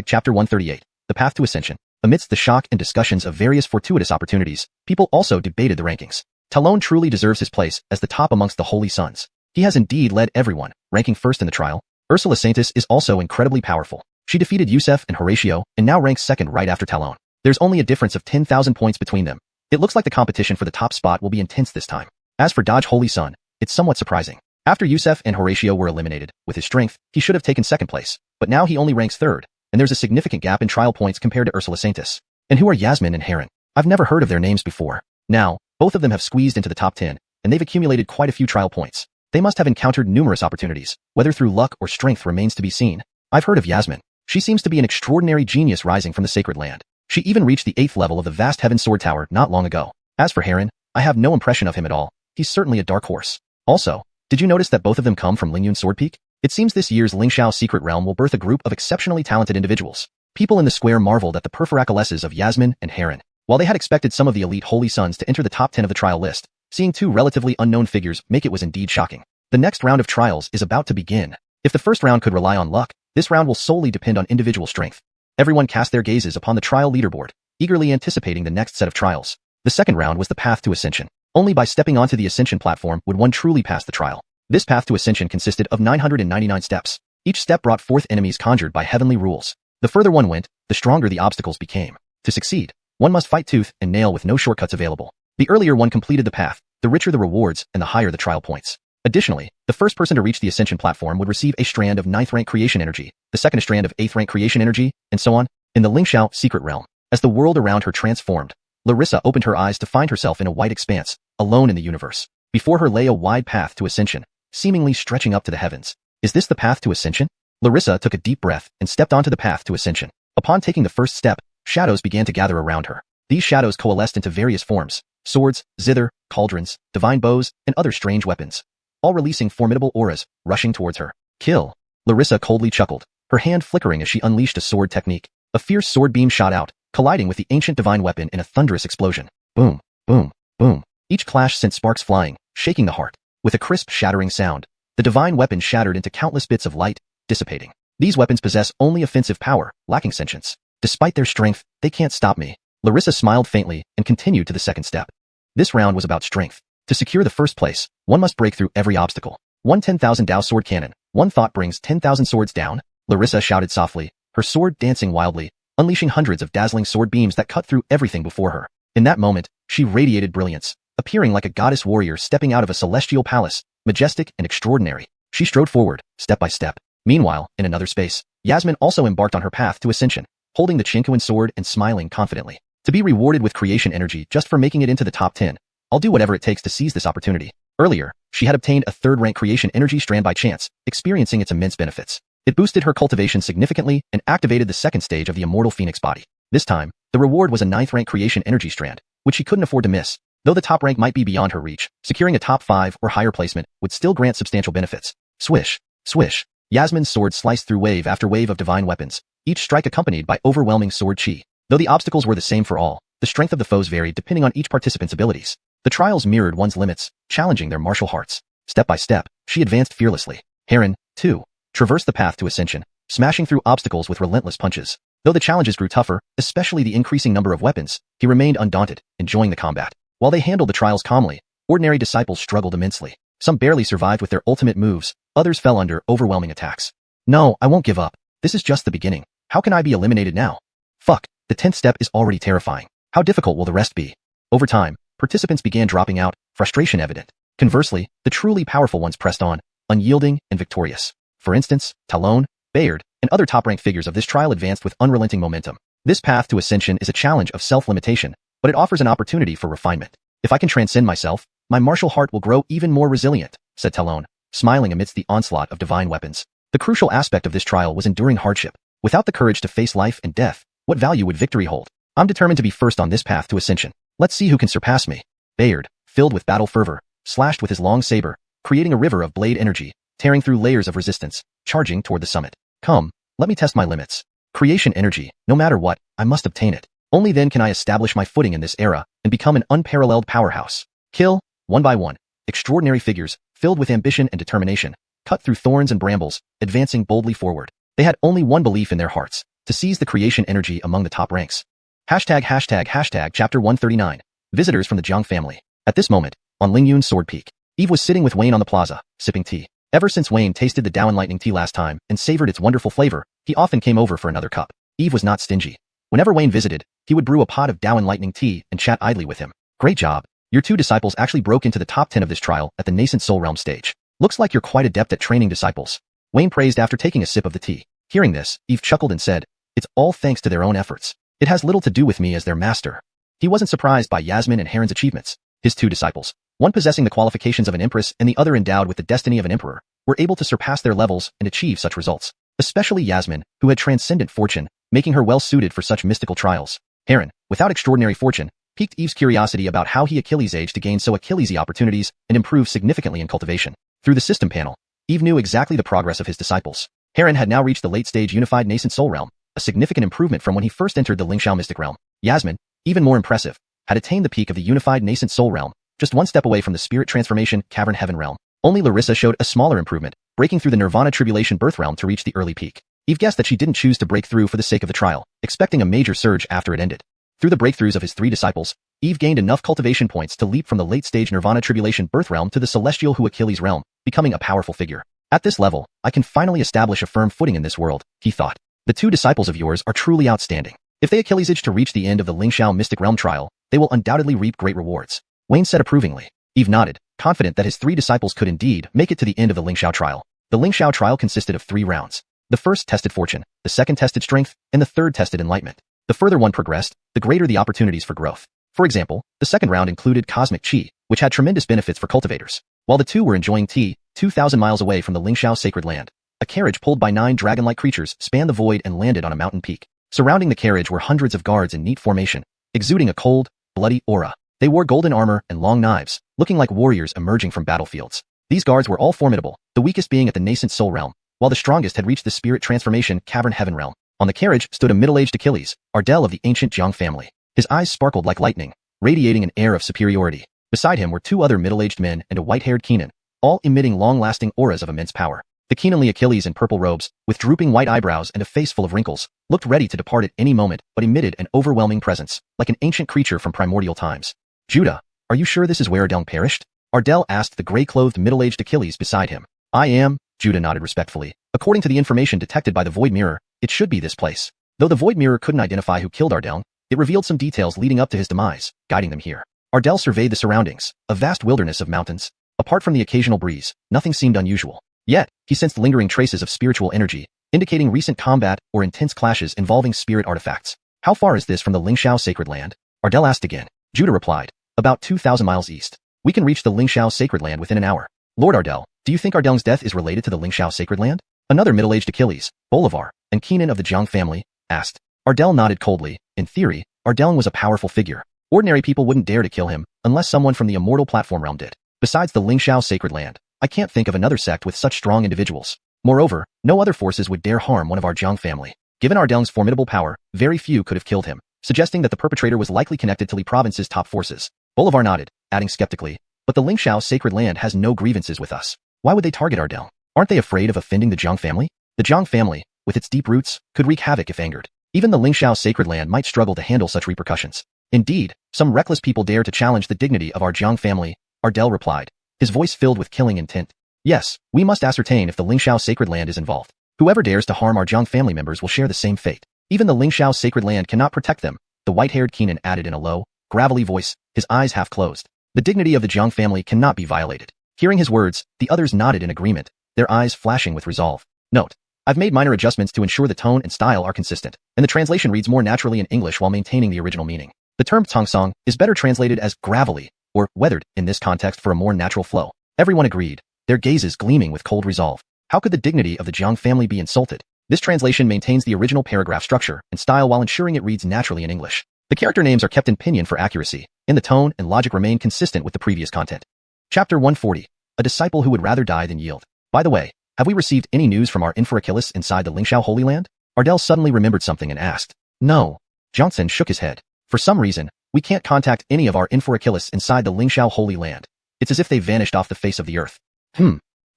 Chapter 138, The Path to Ascension. Amidst the shock and discussions of various fortuitous opportunities, people also debated the rankings. Talon truly deserves his place as the top amongst the Holy Sons. He has indeed led everyone, ranking first in the trial. Ursula Saintus is also incredibly powerful. She defeated Yusef and Horatio, and now ranks second right after Talon. There's only a difference of 10,000 points between them. It looks like the competition for the top spot will be intense this time. As for Dodge Holy Sun, it's somewhat surprising. After Yusef and Horatio were eliminated, with his strength, he should have taken second place, but now he only ranks third, and there's a significant gap in trial points compared to Ursula Saintus. And who are Yasmin and Heron? I've never heard of their names before. Now, both of them have squeezed into the top 10, and they've accumulated quite a few trial points. They must have encountered numerous opportunities, whether through luck or strength remains to be seen. I've heard of Yasmin. She seems to be an extraordinary genius rising from the sacred land. She even reached the 8th level of the vast Heaven Sword Tower not long ago. As for Heron, I have no impression of him at all. He's certainly a dark horse. Also, did you notice that both of them come from Lingyun Sword Peak? It seems this year's Lingxiao secret realm will birth a group of exceptionally talented individuals. People in the square marveled at the perforaculesses of Yasmin and Heron. While they had expected some of the elite Holy Sons to enter the top 10 of the trial list, seeing two relatively unknown figures make it was indeed shocking. The next round of trials is about to begin. If the first round could rely on luck, this round will solely depend on individual strength. Everyone cast their gazes upon the trial leaderboard, eagerly anticipating the next set of trials. The second round was the path to ascension. Only by stepping onto the ascension platform would one truly pass the trial. This path to ascension consisted of 999 steps. Each step brought forth enemies conjured by heavenly rules. The further one went, the stronger the obstacles became. To succeed, one must fight tooth and nail with no shortcuts available. The earlier one completed the path, the richer the rewards and the higher the trial points. Additionally, the first person to reach the ascension platform would receive a strand of 9th rank creation energy, the second a strand of 8th rank creation energy, and so on. In the Lingxiao secret realm, as the world around her transformed, Larissa opened her eyes to find herself in a white expanse, alone in the universe. Before her lay a wide path to ascension, seemingly stretching up to the heavens. Is this the path to ascension? Larissa took a deep breath and stepped onto the path to ascension. Upon taking the first step, shadows began to gather around her. These shadows coalesced into various forms: swords, zither, cauldrons, divine bows, and other strange weapons, all releasing formidable auras, rushing towards her. Kill! Larissa coldly chuckled, her hand flickering as she unleashed a sword technique. A fierce sword beam shot out, colliding with the ancient divine weapon in a thunderous explosion. Boom, boom, boom. Each clash sent sparks flying, shaking the heart. With a crisp, shattering sound, the divine weapon shattered into countless bits of light, dissipating. These weapons possess only offensive power, lacking sentience. Despite their strength, they can't stop me. Larissa smiled faintly and continued to the second step. This round was about strength. To secure the first place, one must break through every obstacle. 10,000 Dao sword cannon. One thought brings 10,000 swords down. Larissa shouted softly, her sword dancing wildly, unleashing hundreds of dazzling sword beams that cut through everything before her. In that moment, she radiated brilliance, appearing like a goddess warrior stepping out of a celestial palace, majestic and extraordinary. She strode forward, step by step. Meanwhile, in another space, Yasmin also embarked on her path to ascension, holding the Chinquan sword and smiling confidently. To be rewarded with creation energy just for making it into the top 10, I'll do whatever it takes to seize this opportunity. Earlier, she had obtained a 3rd rank creation energy strand by chance, experiencing its immense benefits. It boosted her cultivation significantly and activated the second stage of the Immortal Phoenix body. This time, the reward was a 9th rank creation energy strand, which she couldn't afford to miss. Though the top rank might be beyond her reach, securing a top 5 or higher placement would still grant substantial benefits. Swish, swish. Yasmin's sword sliced through wave after wave of divine weapons, each strike accompanied by overwhelming sword chi. Though the obstacles were the same for all, the strength of the foes varied depending on each participant's abilities. The trials mirrored one's limits, challenging their martial hearts. Step by step, she advanced fearlessly. Heron, too, traversed the path to ascension, smashing through obstacles with relentless punches. Though the challenges grew tougher, especially the increasing number of weapons, he remained undaunted, enjoying the combat. While they handled the trials calmly, ordinary disciples struggled immensely. Some barely survived with their ultimate moves, others fell under overwhelming attacks. No, I won't give up. This is just the beginning. How can I be eliminated now? Fuck, the 10th step is already terrifying. How difficult will the rest be? Over time, participants began dropping out, frustration evident. Conversely, the truly powerful ones pressed on, unyielding and victorious. For instance, Talon, Bayard, and other top-ranked figures of this trial advanced with unrelenting momentum. This path to ascension is a challenge of self-limitation, but it offers an opportunity for refinement. If I can transcend myself, my martial heart will grow even more resilient, said Talon, smiling amidst the onslaught of divine weapons. The crucial aspect of this trial was enduring hardship. Without the courage to face life and death, what value would victory hold? I'm determined to be first on this path to ascension. Let's see who can surpass me. Bayard, filled with battle fervor, slashed with his long saber, creating a river of blade energy, tearing through layers of resistance, charging toward the summit. Come, let me test my limits. Creation energy, no matter what, I must obtain it. Only then can I establish my footing in this era and become an unparalleled powerhouse. Kill, one by one, extraordinary figures, filled with ambition and determination, cut through thorns and brambles, advancing boldly forward. They had only one belief in their hearts, to seize the creation energy among the top ranks. Hashtag chapter 139. Visitors from the Jiang family. At this moment, on Lingyun's sword peak, Eve was sitting with Wayne on the plaza, sipping tea. Ever since Wayne tasted the Enlightening tea last time and savored its wonderful flavor, he often came over for another cup. Eve was not stingy. Whenever Wayne visited, he would brew a pot of Enlightening tea and chat idly with him. Great job. Your 2 disciples actually broke into the top 10 of this trial at the nascent soul realm stage. Looks like you're quite adept at training disciples. Wayne praised after taking a sip of the tea. Hearing this, Eve chuckled and said, it's all thanks to their own efforts. It has little to do with me as their master. He wasn't surprised by Yasmin and Heron's achievements. His 2 disciples, one possessing the qualifications of an empress and the other endowed with the destiny of an emperor, were able to surpass their levels and achieve such results. Especially Yasmin, who had transcendent fortune, making her well suited for such mystical trials. Heron, without extraordinary fortune, piqued Eve's curiosity about how he Achilles aged to gain so Achillesy opportunities and improve significantly in cultivation. Through the system panel, Eve knew exactly the progress of his disciples. Heron had now reached the late-stage unified nascent soul realm, a significant improvement from when he first entered the Lingxiao mystic realm. Yasmin, even more impressive, had attained the peak of the unified nascent soul realm, just one step away from the spirit transformation cavern heaven realm. Only Larissa showed a smaller improvement, breaking through the nirvana tribulation birth realm to reach the early peak. Eve guessed that she didn't choose to break through for the sake of the trial, expecting a major surge after it ended. Through the breakthroughs of his 3 disciples, Eve gained enough cultivation points to leap from the late-stage nirvana tribulation birth realm to the celestial Hu Achilles realm, becoming a powerful figure. At this level, I can finally establish a firm footing in this world, he thought. The 2 disciples of yours are truly outstanding. If they Achilles age to reach the end of the Lingxiao mystic realm trial, they will undoubtedly reap great rewards. Wayne said approvingly. Eve nodded, confident that his 3 disciples could indeed make it to the end of the Lingxiao trial. The Lingxiao trial consisted of 3 rounds. The first tested fortune, the second tested strength, and the third tested enlightenment. The further one progressed, the greater the opportunities for growth. For example, the second round included cosmic chi, which had tremendous benefits for cultivators. While the 2 were enjoying tea, 2,000 miles away from the Lingxiao sacred land, a carriage pulled by 9 dragon-like creatures spanned the void and landed on a mountain peak. Surrounding the carriage were hundreds of guards in neat formation, exuding a cold, bloody aura. They wore golden armor and long knives, looking like warriors emerging from battlefields. These guards were all formidable, the weakest being at the nascent soul realm, while the strongest had reached the spirit transformation cavern heaven realm. On the carriage stood a middle-aged Achilles, Ardell of the ancient Jiang family. His eyes sparkled like lightning, radiating an air of superiority. Beside him were 2 other middle-aged men and a white-haired Keenan, all emitting long-lasting auras of immense power. The Keenanly Achilles in purple robes, with drooping white eyebrows and a face full of wrinkles, looked ready to depart at any moment but emitted an overwhelming presence, like an ancient creature from primordial times. Judah, are you sure this is where Ardell perished? Ardell asked the gray-clothed middle-aged Achilles beside him. I am, Judah nodded respectfully. According to the information detected by the Void Mirror, it should be this place. Though the Void Mirror couldn't identify who killed Ardell, it revealed some details leading up to his demise, guiding them here. Ardell surveyed the surroundings, a vast wilderness of mountains. Apart from the occasional breeze, nothing seemed unusual. Yet, he sensed lingering traces of spiritual energy, indicating recent combat or intense clashes involving spirit artifacts. How far is this from the Lingxiao sacred land? Ardell asked again. Judah replied. About 2,000 miles east. We can reach the Lingxiao sacred land within an hour. Lord Ardell, do you think Ardell's death is related to the Lingxiao sacred land? Another middle-aged Achilles, Bolivar, and Keenan of the Jiang family, asked. Ardell nodded coldly. In theory, Ardell was a powerful figure. Ordinary people wouldn't dare to kill him, unless someone from the Immortal platform realm did. Besides the Lingxiao sacred land, I can't think of another sect with such strong individuals. Moreover, no other forces would dare harm one of our Jiang family. Given Ardell's formidable power, very few could have killed him, suggesting that the perpetrator was likely connected to Li Province's top forces. Bolivar nodded, adding skeptically, but the Lingxiao sacred land has no grievances with us. Why would they target Ardell? Aren't they afraid of offending the Jiang family? The Jiang family, with its deep roots, could wreak havoc if angered. Even the Lingxiao sacred land might struggle to handle such repercussions. Indeed, some reckless people dare to challenge the dignity of our Jiang family, Ardell replied, his voice filled with killing intent. Yes, we must ascertain if the Lingxiao sacred land is involved. Whoever dares to harm our Jiang family members will share the same fate. Even the Lingxiao sacred land cannot protect them, the white-haired Keenan added in a low, gravelly voice, his eyes half closed. The dignity of the Jiang family cannot be violated. Hearing his words, the others nodded in agreement, their eyes flashing with resolve. Note: I've made minor adjustments to ensure the tone and style are consistent, and the translation reads more naturally in English while maintaining the original meaning. The term Tongsong is better translated as gravelly, or weathered, in this context for a more natural flow. Everyone agreed, their gazes gleaming with cold resolve. How could the dignity of the Jiang family be insulted? This translation maintains the original paragraph structure and style while ensuring it reads naturally in English. The character names are kept in pinyin for accuracy, and the tone and logic remain consistent with the previous content. Chapter 140. A disciple who would rather die than yield. By the way, have we received any news from our Achilles inside the Lingxiao Holy Land? Ardell suddenly remembered something and asked. No. Johnson shook his head. For some reason, we can't contact any of our Achilles inside the Lingxiao Holy Land. It's as if they vanished off the face of the earth.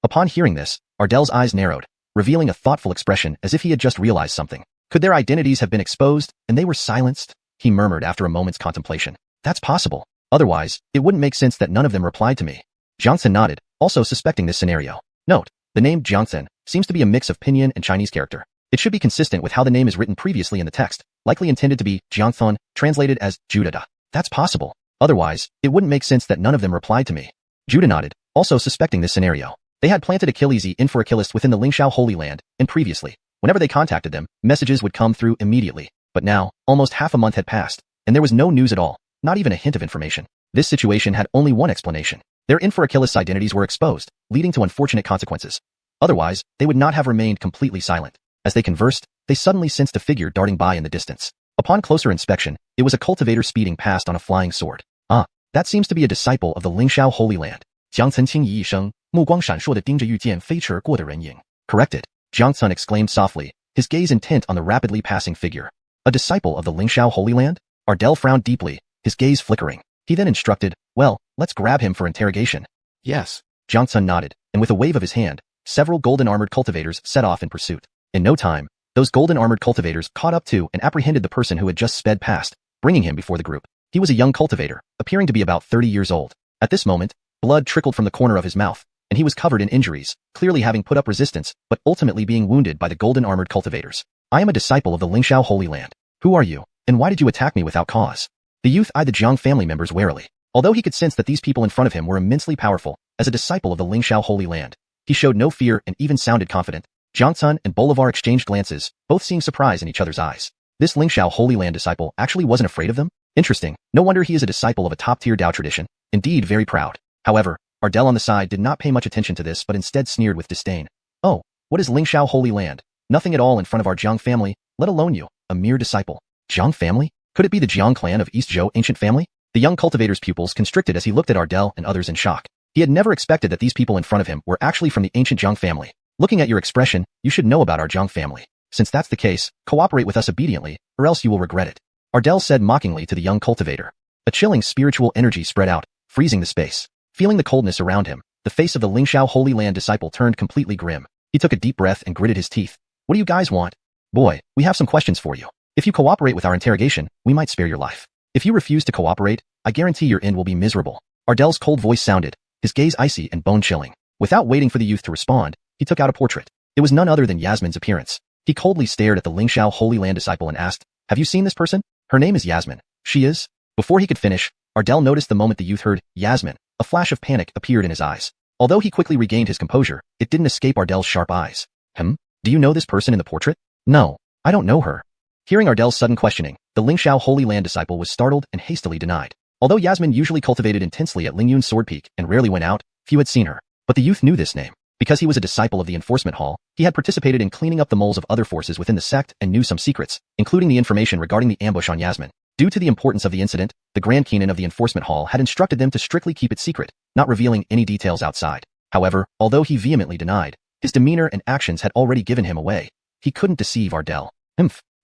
Upon hearing this, Ardell's eyes narrowed, revealing a thoughtful expression as if he had just realized something. Could their identities have been exposed, and they were silenced? He murmured after a moment's contemplation. That's possible. Otherwise, it wouldn't make sense that none of them replied to me. Johnson nodded, also suspecting this scenario. Note: the name Johnson seems to be a mix of pinyin and Chinese character. It should be consistent with how the name is written previously in the text, likely intended to be Jiangthon, translated as Judada. That's possible. Otherwise, it wouldn't make sense that none of them replied to me. Judah nodded, also suspecting this scenario. They had planted Achilles within the Lingxiao Holy Land, and previously, whenever they contacted them, messages would come through immediately. But now, almost half a month had passed, and there was no news at all, not even a hint of information. This situation had only one explanation. Their Achilles identities were exposed, leading to unfortunate consequences. Otherwise, they would not have remained completely silent. As they conversed, they suddenly sensed a figure darting by in the distance. Upon closer inspection, it was a cultivator speeding past on a flying sword. Ah, that seems to be a disciple of the Lingxiao Holy Land. Jiang Cun qing yi sheng, 目光闪烁地盯着御剑飞驰而过的人影. Corrected. Jiang Cun exclaimed softly, his gaze intent on the rapidly passing figure. A disciple of the Lingxiao Holy Land? Ardell frowned deeply, his gaze flickering. He then instructed, well, let's grab him for interrogation. Yes. Jiang Cun nodded, and with a wave of his hand, several golden-armored cultivators set off in pursuit. In no time, those golden-armored cultivators caught up to and apprehended the person who had just sped past, bringing him before the group. He was a young cultivator, appearing to be about 30 years old. At this moment, blood trickled from the corner of his mouth, and he was covered in injuries, clearly having put up resistance, but ultimately being wounded by the golden-armored cultivators. I am a disciple of the Lingxiao Holy Land. Who are you, and why did you attack me without cause? The youth eyed the Jiang family members warily. Although he could sense that these people in front of him were immensely powerful, as a disciple of the Lingxiao Holy Land, he showed no fear and even sounded confident. Jiang Cun and Bolivar exchanged glances, both seeing surprise in each other's eyes. This Lingxiao Holy Land disciple actually wasn't afraid of them? Interesting, no wonder he is a disciple of a top-tier Dao tradition, indeed very proud. However, Ardell on the side did not pay much attention to this but instead sneered with disdain. Oh, what is Lingxiao Holy Land? Nothing at all in front of our Jiang family, let alone you, a mere disciple. Jiang family? Could it be the Jiang clan of East Zhou ancient family? The young cultivator's pupils constricted as he looked at Ardell and others in shock. He had never expected that these people in front of him were actually from the ancient Jiang family. Looking at your expression, you should know about our Jiang family. Since that's the case, cooperate with us obediently, or else you will regret it. Ardell said mockingly to the young cultivator. A chilling spiritual energy spread out, freezing the space. Feeling the coldness around him, the face of the Lingxiao Holy Land disciple turned completely grim. He took a deep breath and gritted his teeth. What do you guys want? Boy, we have some questions for you. If you cooperate with our interrogation, we might spare your life. If you refuse to cooperate, I guarantee your end will be miserable. Ardell's cold voice sounded, his gaze icy and bone-chilling. Without waiting for the youth to respond, he took out a portrait. It was none other than Yasmin's appearance. He coldly stared at the Lingxiao Holy Land disciple and asked, have you seen this person? Her name is Yasmin. She is? Before he could finish, Ardell noticed the moment the youth heard Yasmin, a flash of panic appeared in his eyes. Although he quickly regained his composure, it didn't escape Ardell's sharp eyes. Do you know this person in the portrait? No, I don't know her. Hearing Ardell's sudden questioning, the Lingxiao Holy Land disciple was startled and hastily denied. Although Yasmin usually cultivated intensely at Lingyun's Sword Peak and rarely went out, few had seen her. But the youth knew this name. Because he was a disciple of the Enforcement Hall, he had participated in cleaning up the moles of other forces within the sect and knew some secrets, including the information regarding the ambush on Yasmin. Due to the importance of the incident, the Grand Keenan of the Enforcement Hall had instructed them to strictly keep it secret, not revealing any details outside. However, although he vehemently denied, his demeanor and actions had already given him away. He couldn't deceive Ardell.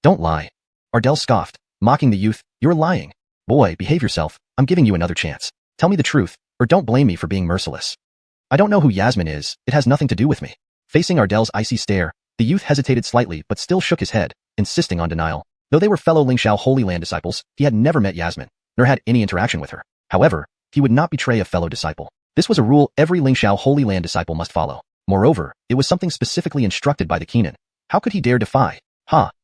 Don't lie. Ardell scoffed, mocking the youth. You're lying. Boy, behave yourself. I'm giving you another chance. Tell me the truth, or don't blame me for being merciless. I don't know who Yasmin is. It has nothing to do with me. Facing Ardell's icy stare, the youth hesitated slightly but still shook his head, insisting on denial. Though they were fellow Lingxiao Holy Land disciples, he had never met Yasmin, nor had any interaction with her. However, he would not betray a fellow disciple. This was a rule every Lingxiao Holy Land disciple must follow. Moreover, it was something specifically instructed by the Keenan. How could he dare defy?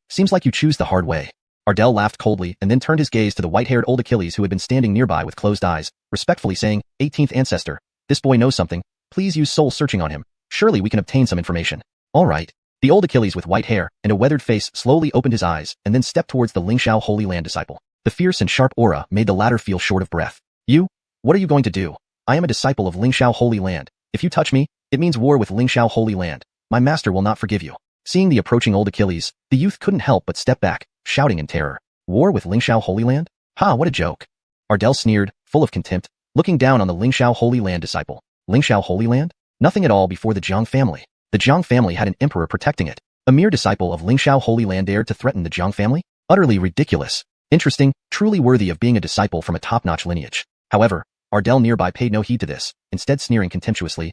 Seems like you choose the hard way. Ardell laughed coldly and then turned his gaze to the white-haired old Achilles who had been standing nearby with closed eyes, respectfully saying, 18th Ancestor, this boy knows something. Please use soul searching on him. Surely we can obtain some information. All right. The old Achilles with white hair and a weathered face slowly opened his eyes and then stepped towards the Lingxiao Holy Land disciple. The fierce and sharp aura made the latter feel short of breath. You? What are you going to do? I am a disciple of Lingxiao Holy Land. If you touch me, it means war with Lingxiao Holy Land. My master will not forgive you. Seeing the approaching old Achilles, the youth couldn't help but step back, shouting in terror. War with Lingxiao Holy Land? What a joke. Ardell sneered, full of contempt, looking down on the Lingxiao Holy Land disciple. Lingxiao Holy Land? Nothing at all before the Jiang family. The Jiang family had an emperor protecting it. A mere disciple of Lingxiao Holy Land dared to threaten the Jiang family? Utterly ridiculous. Interesting, truly worthy of being a disciple from a top-notch lineage. However, Ardell nearby paid no heed to this, instead sneering contemptuously.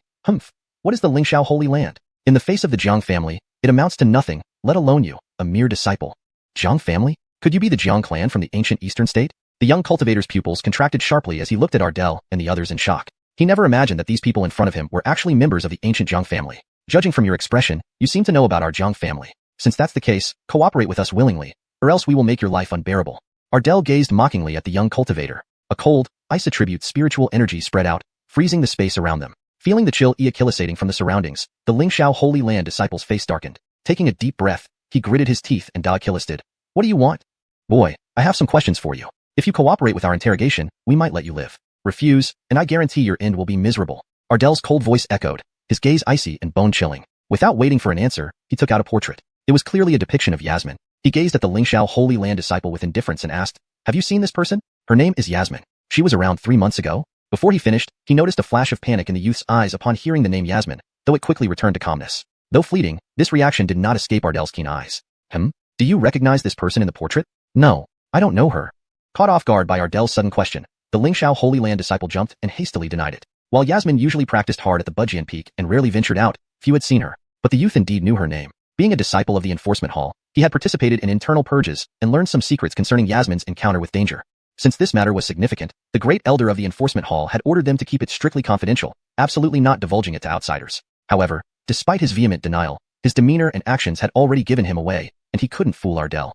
What is the Lingxiao Holy Land? In the face of the Jiang family, it amounts to nothing, let alone you, a mere disciple. Jiang family? Could you be the Jiang clan from the ancient eastern state? The young cultivator's pupils contracted sharply as he looked at Ardell and the others in shock. He never imagined that these people in front of him were actually members of the ancient Jiang family. Judging from your expression, you seem to know about our Jiang family. Since that's the case, cooperate with us willingly, or else we will make your life unbearable. Ardell gazed mockingly at the young cultivator. A cold, ice-attribute spiritual energy spread out, freezing the space around them. Feeling the chill echilisating from the surroundings, the Lingxiao Holy Land disciple's face darkened. Taking a deep breath, he gritted his teeth and da-kilisted. What do you want? Boy, I have some questions for you. If you cooperate with our interrogation, we might let you live. Refuse, and I guarantee your end will be miserable. Ardell's cold voice echoed, his gaze icy and bone-chilling. Without waiting for an answer, he took out a portrait. It was clearly a depiction of Yasmin. He gazed at the Lingxiao Holy Land disciple with indifference and asked, have you seen this person? Her name is Yasmin. She was around 3 months ago. Before he finished, he noticed a flash of panic in the youth's eyes upon hearing the name Yasmin, though it quickly returned to calmness. Though fleeting, this reaction did not escape Ardell's keen eyes. Do you recognize this person in the portrait? No, I don't know her. Caught off guard by Ardell's sudden question, the Lingxiao Holy Land disciple jumped and hastily denied it. While Yasmin usually practiced hard at the Budjian Peak and rarely ventured out, few had seen her. But the youth indeed knew her name. Being a disciple of the Enforcement Hall, he had participated in internal purges and learned some secrets concerning Yasmin's encounter with danger. Since this matter was significant, the great elder of the Enforcement Hall had ordered them to keep it strictly confidential, absolutely not divulging it to outsiders. However, despite his vehement denial, his demeanor and actions had already given him away, and he couldn't fool Ardell.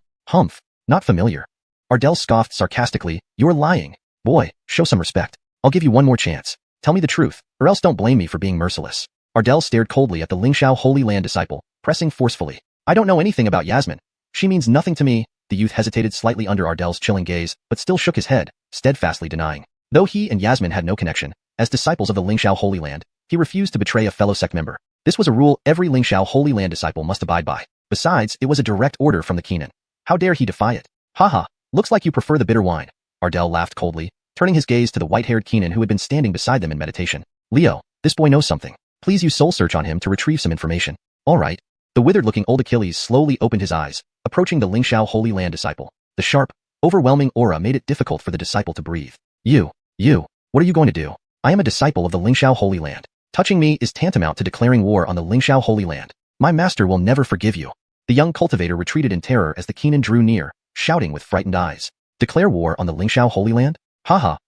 Not familiar. Ardell scoffed sarcastically, you're lying. Boy, show some respect. I'll give you one more chance. Tell me the truth, or else don't blame me for being merciless. Ardell stared coldly at the Lingxiao Holy Land disciple, pressing forcefully. I don't know anything about Yasmin. She means nothing to me. The youth hesitated slightly under Ardell's chilling gaze, but still shook his head, steadfastly denying. Though he and Yasmin had no connection, as disciples of the Lingxiao Holy Land, he refused to betray a fellow sect member. This was a rule every Lingxiao Holy Land disciple must abide by. Besides, it was a direct order from the Keenan. How dare he defy it? Looks like you prefer the bitter wine. Ardell laughed coldly, turning his gaze to the white-haired Keenan who had been standing beside them in meditation. Leo, this boy knows something. Please use soul search on him to retrieve some information. All right. The withered-looking old Achilles slowly opened his eyes, approaching the Lingxiao Holy Land disciple. The sharp, overwhelming aura made it difficult for the disciple to breathe. You, what are you going to do? I am a disciple of the Lingxiao Holy Land. Touching me is tantamount to declaring war on the Lingxiao Holy Land. My master will never forgive you. The young cultivator retreated in terror as the Keenan drew near, shouting with frightened eyes. Declare war on the Lingxiao Holy Land?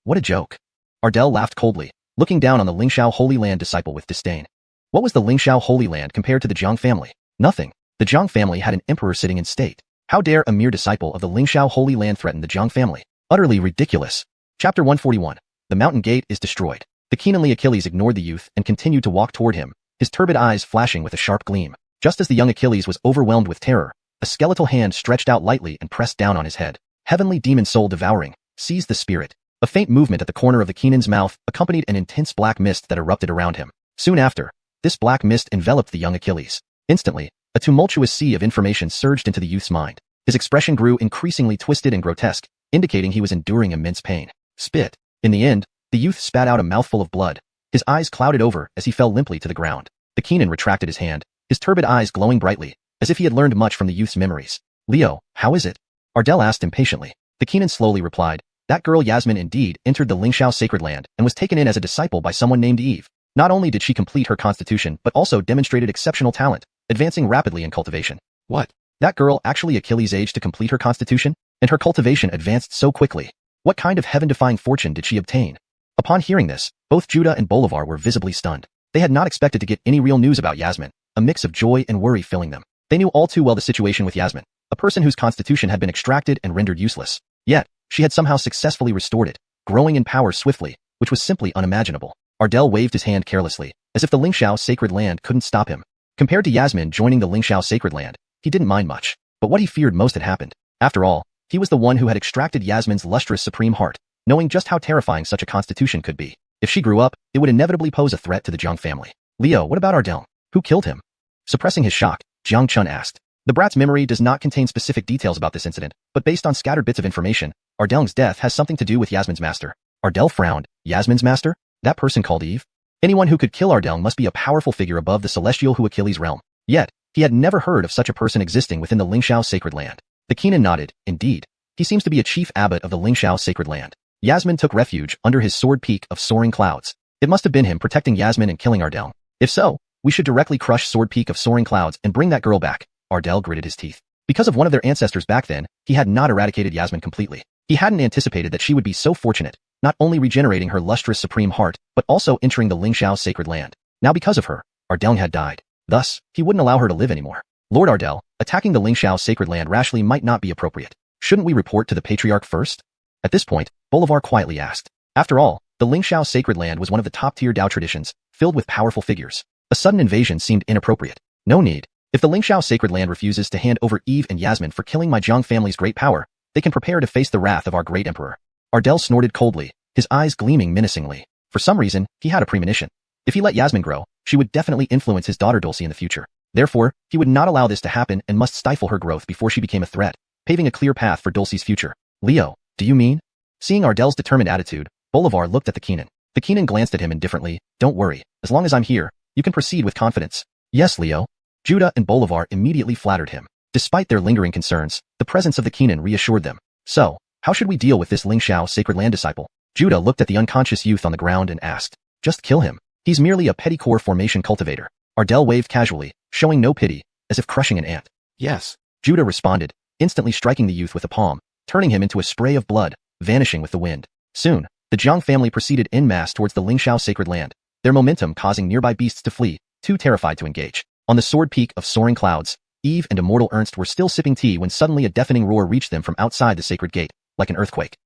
What a joke. Ardell laughed coldly, looking down on the Lingxiao Holy Land disciple with disdain. What was the Lingxiao Holy Land compared to the Jiang family? Nothing. The Jiang family had an emperor sitting in state. How dare a mere disciple of the Lingxiao Holy Land threaten the Jiang family? Utterly ridiculous. Chapter 141. The mountain gate is destroyed. The keenly Achilles ignored the youth and continued to walk toward him, his turbid eyes flashing with a sharp gleam. Just as the young Achilles was overwhelmed with terror, a skeletal hand stretched out lightly and pressed down on his head. Heavenly demon soul devouring, seize the spirit. A faint movement at the corner of the Keenan's mouth accompanied an intense black mist that erupted around him. Soon after, This black mist enveloped the young Achilles. Instantly, a tumultuous sea of information surged into the youth's mind. His expression grew increasingly twisted and grotesque, indicating he was enduring immense pain. Spit. In the end, the youth spat out a mouthful of blood. His eyes clouded over as he fell limply to the ground. The Keenan retracted his hand, his turbid eyes glowing brightly, as if he had learned much from the youth's memories. Leo, how is it? Ardell asked impatiently. The Keenan slowly replied, that girl Yasmin indeed entered the Lingxiao sacred land and was taken in as a disciple by someone named Eve. Not only did she complete her constitution but also demonstrated exceptional talent, advancing rapidly in cultivation. What? That girl actually Achilles' age to complete her constitution? And her cultivation advanced so quickly. What kind of heaven-defying fortune did she obtain? Upon hearing this, both Judah and Bolivar were visibly stunned. They had not expected to get any real news about Yasmin, a mix of joy and worry filling them. They knew all too well the situation with Yasmin, a person whose constitution had been extracted and rendered useless. Yet, she had somehow successfully restored it, growing in power swiftly, which was simply unimaginable. Ardell waved his hand carelessly, as if the Lingxiao sacred land couldn't stop him. Compared to Yasmin joining the Lingxiao sacred land, he didn't mind much. But what he feared most had happened. After all, he was the one who had extracted Yasmin's lustrous supreme heart, knowing just how terrifying such a constitution could be. If she grew up, it would inevitably pose a threat to the Jiang family. Leo, what about Ardell? Who killed him? Suppressing his shock, Jiang Chun asked. The brat's memory does not contain specific details about this incident, but based on scattered bits of information, Ardell's death has something to do with Yasmin's master. Ardell frowned. Yasmin's master? That person called Eve? Anyone who could kill Ardell must be a powerful figure above the celestial Hu Achilles realm. Yet, he had never heard of such a person existing within the Lingxiao sacred land. The Keenan nodded. Indeed. He seems to be a chief abbot of the Lingxiao sacred land. Yasmin took refuge under his sword peak of soaring clouds. It must have been him protecting Yasmin and killing Ardell. If so, we should directly crush sword peak of soaring clouds and bring that girl back. Ardell gritted his teeth. Because of one of their ancestors back then, he had not eradicated Yasmin completely. He hadn't anticipated that she would be so fortunate, not only regenerating her lustrous supreme heart, but also entering the Lingxiao sacred land. Now because of her, Ardell had died. Thus, he wouldn't allow her to live anymore. Lord Ardell, attacking the Lingxiao sacred land rashly might not be appropriate. Shouldn't we report to the Patriarch first? At this point, Bolivar quietly asked. After all, the Lingxiao sacred land was one of the top-tier Dao traditions, filled with powerful figures. A sudden invasion seemed inappropriate. No need. If the Lingxiao sacred land refuses to hand over Eve and Yasmin for killing my Jiang family's great power, they can prepare to face the wrath of our great emperor. Ardell snorted coldly, his eyes gleaming menacingly. For some reason, he had a premonition. If he let Yasmin grow, she would definitely influence his daughter Dulcie in the future. Therefore, he would not allow this to happen and must stifle her growth before she became a threat, paving a clear path for Dulcie's future. Leo, do you mean? Seeing Ardell's determined attitude, Bolivar looked at the Keenan. The Keenan glanced at him indifferently. Don't worry, as long as I'm here, you can proceed with confidence. Yes, Leo. Judah and Bolivar immediately flattered him. Despite their lingering concerns, the presence of the Keenan reassured them. So, how should we deal with this Lingxiao sacred land disciple? Judah looked at the unconscious youth on the ground and asked. Just kill him. He's merely a petty core formation cultivator. Ardell waved casually, showing no pity, as if crushing an ant. Yes. Judah responded, instantly striking the youth with a palm, turning him into a spray of blood, vanishing with the wind. Soon, the Jiang family proceeded en masse towards the Lingxiao sacred land, their momentum causing nearby beasts to flee, too terrified to engage. On the sword peak of soaring clouds, Eve and Immortal Ernst were still sipping tea when suddenly a deafening roar reached them from outside the sacred gate, like an earthquake.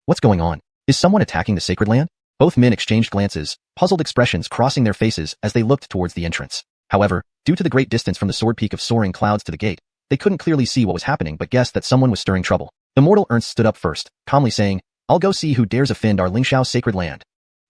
What's going on? Is someone attacking the sacred land? Both men exchanged glances, puzzled expressions crossing their faces as they looked towards the entrance. However, due to the great distance from the sword peak of soaring clouds to the gate, they couldn't clearly see what was happening but guessed that someone was stirring trouble. Immortal Ernst stood up first, calmly saying, I'll go see who dares offend our Lingxiao sacred land.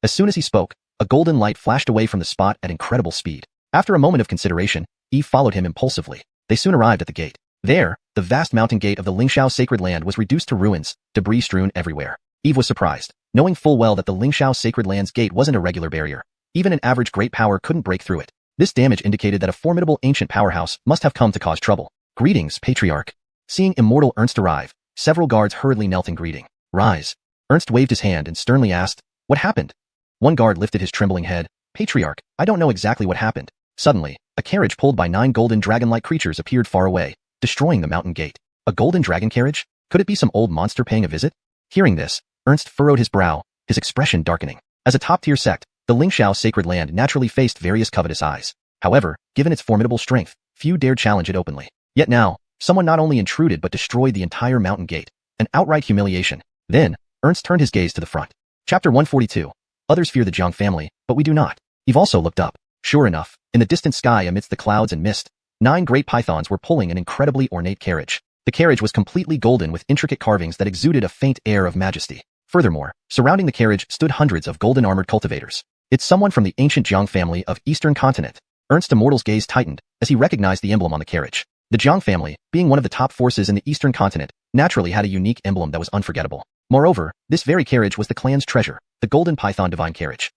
As soon as he spoke, a golden light flashed away from the spot at incredible speed. After a moment of consideration, Eve followed him impulsively. They soon arrived at the gate. There, the vast mountain gate of the Lingxiao sacred land was reduced to ruins, debris strewn everywhere. Eve was surprised, knowing full well that the Lingxiao sacred land's gate wasn't a regular barrier. Even an average great power couldn't break through it. This damage indicated that a formidable ancient powerhouse must have come to cause trouble. Greetings, Patriarch. Seeing Immortal Ernst arrive, several guards hurriedly knelt in greeting. Rise. Ernst waved his hand and sternly asked, What happened? One guard lifted his trembling head. Patriarch, I don't know exactly what happened. Suddenly, a carriage pulled by 9 golden dragon-like creatures appeared far away, destroying the mountain gate. A golden dragon carriage? Could it be some old monster paying a visit? Hearing this, Ernst furrowed his brow, his expression darkening. As a top-tier sect, the Lingxiao sacred land naturally faced various covetous eyes. However, given its formidable strength, few dared challenge it openly. Yet now, someone not only intruded but destroyed the entire mountain gate. An outright humiliation. Then, Ernst turned his gaze to the front. Chapter 142. Others fear the Jiang family, but we do not. Eve also looked up. Sure enough, in the distant sky amidst the clouds and mist, 9 great pythons were pulling an incredibly ornate carriage. The carriage was completely golden with intricate carvings that exuded a faint air of majesty. Furthermore, surrounding the carriage stood hundreds of golden-armored cultivators. It's someone from the ancient Jiang family of Eastern Continent. Ernst Immortal's gaze tightened as he recognized the emblem on the carriage. The Jiang family, being one of the top forces in the Eastern Continent, naturally had a unique emblem that was unforgettable. Moreover, this very carriage was the clan's treasure, the Golden Python Divine Carriage.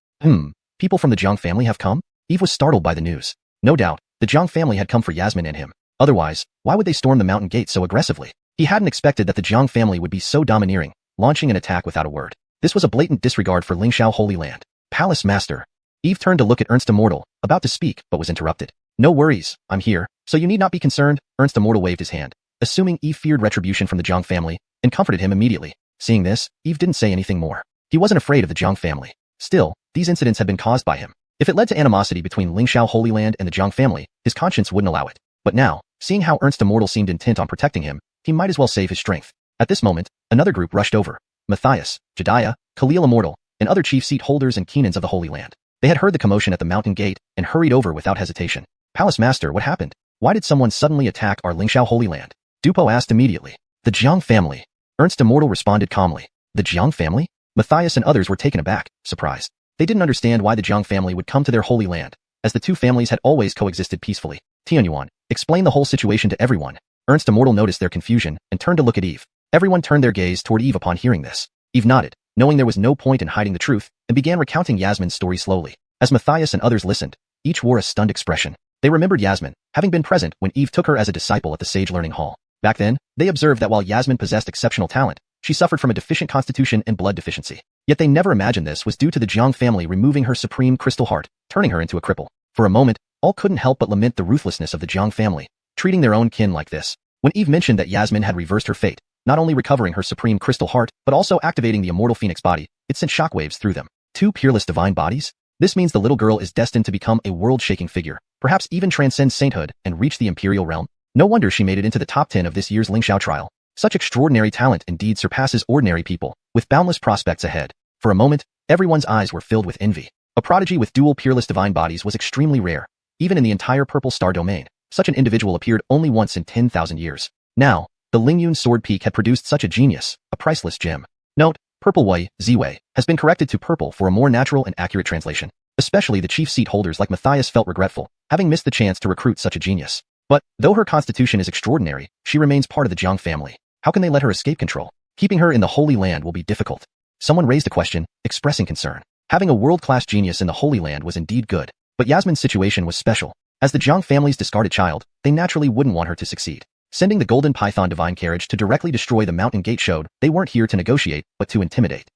People from the Jiang family have come? Eve was startled by the news. No doubt, the Jiang family had come for Yasmin and him. Otherwise, why would they storm the mountain gate so aggressively? He hadn't expected that the Jiang family would be so domineering, launching an attack without a word. This was a blatant disregard for Lingxiao Holy Land. Palace Master. Eve turned to look at Ernst Immortal, about to speak, but was interrupted. No worries, I'm here, so you need not be concerned. Ernst Immortal waved his hand, assuming Eve feared retribution from the Jiang family, and comforted him immediately. Seeing this, Eve didn't say anything more. He wasn't afraid of the Jiang family. Still, these incidents had been caused by him. If it led to animosity between Lingxiao Holy Land and the Jiang family, his conscience wouldn't allow it. But now, seeing how Ernst Immortal seemed intent on protecting him, he might as well save his strength. At this moment, another group rushed over. Matthias, Jediah, Khalil Immortal, and other chief seat holders and Keenans of the Holy Land. They had heard the commotion at the mountain gate and hurried over without hesitation. Palace Master, what happened? Why did someone suddenly attack our Lingxiao Holy Land? Dupo asked immediately. The Jiang family. Ernst Immortal responded calmly. The Jiang family? Matthias and others were taken aback, surprised. They didn't understand why the Jiang family would come to their Holy Land, as the two families had always coexisted peacefully. Tianyuan, explain the whole situation to everyone. Ernst Immortal noticed their confusion and turned to look at Eve. Everyone turned their gaze toward Eve upon hearing this. Eve nodded, knowing there was no point in hiding the truth, and began recounting Yasmin's story slowly. As Matthias and others listened, each wore a stunned expression. They remembered Yasmin, having been present when Eve took her as a disciple at the Sage Learning Hall. Back then, they observed that while Yasmin possessed exceptional talent, she suffered from a deficient constitution and blood deficiency. Yet they never imagined this was due to the Jiang family removing her supreme crystal heart, turning her into a cripple. For a moment, all couldn't help but lament the ruthlessness of the Jiang family, treating their own kin like this. When Eve mentioned that Yasmin had reversed her fate, not only recovering her supreme crystal heart, but also activating the immortal phoenix body, it sent shockwaves through them. 2 peerless divine bodies? This means the little girl is destined to become a world-shaking figure, perhaps even transcend sainthood and reach the imperial realm. No wonder she made it into the top 10 of this year's Lingxiao trial. Such extraordinary talent indeed surpasses ordinary people, with boundless prospects ahead. For a moment, everyone's eyes were filled with envy. A prodigy with dual peerless divine bodies was extremely rare. Even in the entire Purple Star domain, such an individual appeared only once in 10,000 years. Now, the Lingyun Sword Peak had produced such a genius, a priceless gem. Note, Purple Wei, Ziwei, has been corrected to purple for a more natural and accurate translation. Especially the chief seat holders like Matthias felt regretful, having missed the chance to recruit such a genius. But, though her constitution is extraordinary, she remains part of the Jiang family. How can they let her escape control? Keeping her in the Holy Land will be difficult. Someone raised a question, expressing concern. Having a world-class genius in the Holy Land was indeed good, but Yasmin's situation was special. As the Jiang family's discarded child, they naturally wouldn't want her to succeed. Sending the Golden Python Divine Carriage to directly destroy the mountain gate showed they weren't here to negotiate, but to intimidate.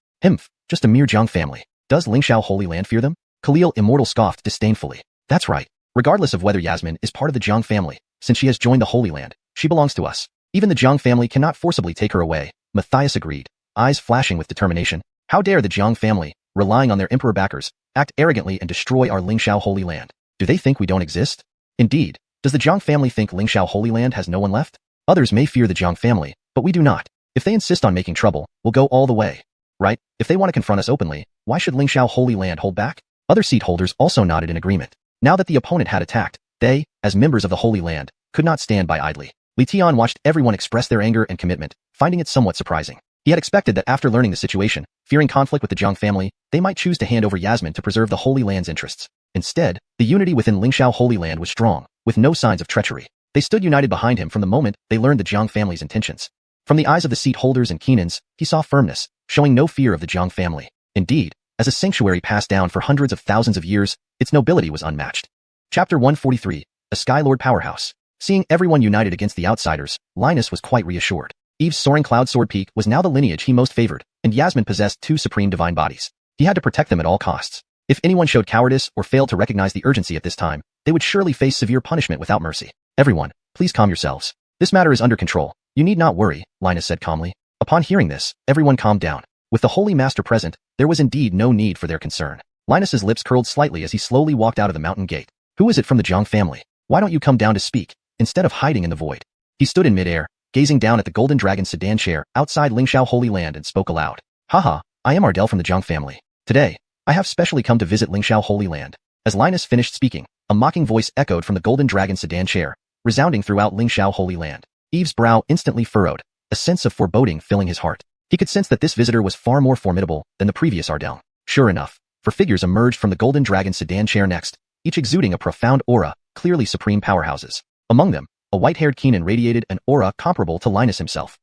Just a mere Jiang family. Does Lingxiao Holy Land fear them? Khalil Immortal scoffed disdainfully. That's right. Regardless of whether Yasmin is part of the Jiang family, since she has joined the Holy Land, she belongs to us. Even the Jiang family cannot forcibly take her away. Matthias agreed, eyes flashing with determination. How dare the Jiang family, relying on their emperor backers, act arrogantly and destroy our Lingxiao Holy Land? Do they think we don't exist? Indeed, does the Jiang family think Lingxiao Holy Land has no one left? Others may fear the Jiang family, but we do not. If they insist on making trouble, we'll go all the way. Right? If they want to confront us openly, why should Lingxiao Holy Land hold back? Other seat holders also nodded in agreement. Now that the opponent had attacked, they, as members of the Holy Land, could not stand by idly. Li Tian watched everyone express their anger and commitment, finding it somewhat surprising. He had expected that after learning the situation, fearing conflict with the Jiang family, they might choose to hand over Yasmin to preserve the Holy Land's interests. Instead, the unity within Lingxiao Holy Land was strong, with no signs of treachery. They stood united behind him from the moment they learned the Jiang family's intentions. From the eyes of the seat holders and Keenans, he saw firmness, showing no fear of the Jiang family. Indeed, as a sanctuary passed down for hundreds of thousands of years, its nobility was unmatched. Chapter 143, a Skylord Powerhouse. Seeing everyone united against the outsiders, Linus was quite reassured. Eve's soaring cloud sword peak was now the lineage he most favored, and Yasmin possessed 2 supreme divine bodies. He had to protect them at all costs. If anyone showed cowardice or failed to recognize the urgency at this time, they would surely face severe punishment without mercy. Everyone, please calm yourselves. This matter is under control. You need not worry, Linus said calmly. Upon hearing this, everyone calmed down. With the Holy Master present, there was indeed no need for their concern. Linus's lips curled slightly as he slowly walked out of the mountain gate. Who is it from the Jiang family? Why don't you come down to speak, instead of hiding in the void? He stood in midair, gazing down at the golden dragon sedan chair outside Lingxiao Holy Land and spoke aloud. Haha, I am Ardell from the Jiang family. Today, I have specially come to visit Lingxiao Holy Land. As Linus finished speaking, a mocking voice echoed from the golden dragon sedan chair, resounding throughout Lingxiao Holy Land. Eve's brow instantly furrowed, a sense of foreboding filling his heart. He could sense that this visitor was far more formidable than the previous Ardell. Sure enough, 4 figures emerged from the Golden Dragon sedan chair next, each exuding a profound aura, clearly supreme powerhouses. Among them, a white-haired Keenan radiated an aura comparable to Linus himself.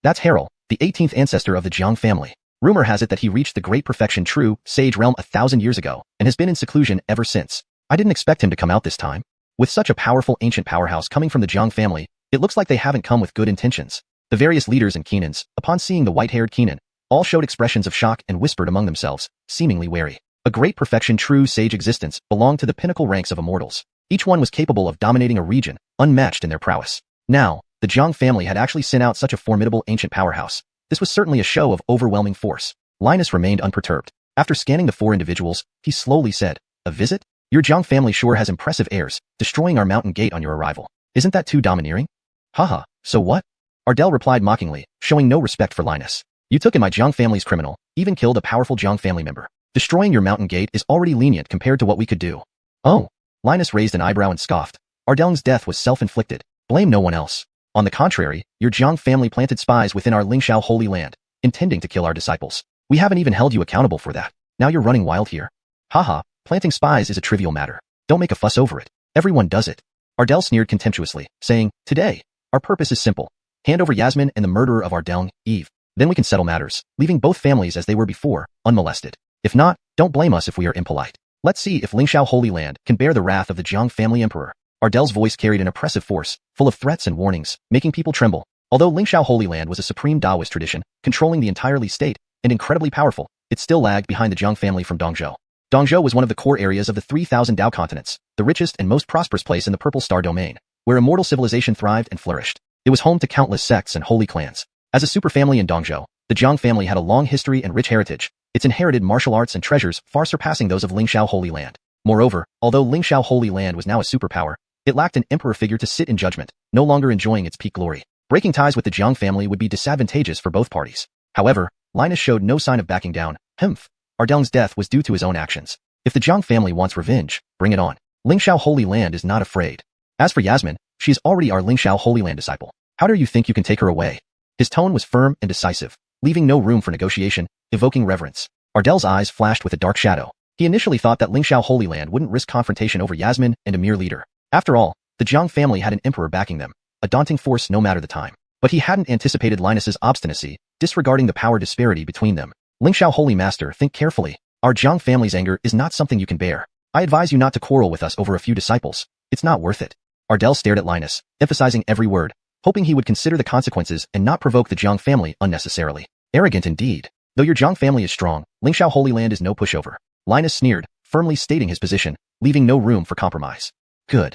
That's Harrell, the 18th ancestor of the Jiang family. Rumor has it that he reached the Great Perfection True Sage realm 1,000 years ago, and has been in seclusion ever since. I didn't expect him to come out this time. With such a powerful ancient powerhouse coming from the Jiang family, it looks like they haven't come with good intentions. The various leaders and Keenans, upon seeing the white-haired Keenan, all showed expressions of shock and whispered among themselves, seemingly wary. A Great Perfection True Sage existence belonged to the pinnacle ranks of immortals. Each one was capable of dominating a region, unmatched in their prowess. Now, the Jiang family had actually sent out such a formidable ancient powerhouse. This was certainly a show of overwhelming force. Linus remained unperturbed. After scanning the 4 individuals, he slowly said, "A visit? Your Jiang family sure has impressive airs, destroying our mountain gate on your arrival. Isn't that too domineering?" "Haha, so what?" Ardell replied mockingly, showing no respect for Linus. "You took in my Jiang family's criminal, even killed a powerful Jiang family member. Destroying your mountain gate is already lenient compared to what we could do." "Oh." Linus raised an eyebrow and scoffed. "Ardell's death was self-inflicted. Blame no one else. On the contrary, your Jiang family planted spies within our Lingxiao holy land, intending to kill our disciples. We haven't even held you accountable for that. Now you're running wild here. Haha, planting spies is a trivial matter. Don't make a fuss over it. Everyone does it." Ardell sneered contemptuously, saying, "Today, our purpose is simple. Hand over Yasmin and the murderer of Ardell, Eve. Then we can settle matters, leaving both families as they were before, unmolested. If not, don't blame us if we are impolite. Let's see if Lingxiao Holy Land can bear the wrath of the Jiang family emperor." Ardell's voice carried an oppressive force, full of threats and warnings, making people tremble. Although Lingxiao Holy Land was a supreme Taoist tradition, controlling the entirely state, and incredibly powerful, it still lagged behind the Jiang family from Dongzhou. Dongzhou was one of the core areas of the 3,000 Dao continents, the richest and most prosperous place in the Purple Star domain, where immortal civilization thrived and flourished. It was home to countless sects and holy clans. As a superfamily in Dongzhou, the Jiang family had a long history and rich heritage, its inherited martial arts and treasures far surpassing those of Lingxiao Holy Land. Moreover, although Lingxiao Holy Land was now a superpower, it lacked an emperor figure to sit in judgment, no longer enjoying its peak glory. Breaking ties with the Jiang family would be disadvantageous for both parties. However, Linus showed no sign of backing down. Ardell's death was due to his own actions. If the Jiang family wants revenge, bring it on. Lingxiao Holy Land is not afraid. As for Yasmin, she is already our Lingxiao Holy Land disciple. How dare you think you can take her away? His tone was firm and decisive, leaving no room for negotiation, evoking reverence. Ardell's eyes flashed with a dark shadow. He initially thought that Lingxiao Holy Land wouldn't risk confrontation over Yasmin and a mere leader. After all, the Jiang family had an emperor backing them, a daunting force no matter the time. But he hadn't anticipated Linus's obstinacy, disregarding the power disparity between them. Lingxiao Holy Master, think carefully. Our Jiang family's anger is not something you can bear. I advise you not to quarrel with us over a few disciples. It's not worth it. Ardell stared at Linus, emphasizing every word, hoping he would consider the consequences and not provoke the Jiang family unnecessarily. Arrogant indeed. Though your Jiang family is strong, Lingxiao Holy Land is no pushover. Linus sneered, firmly stating his position, leaving no room for compromise. Good.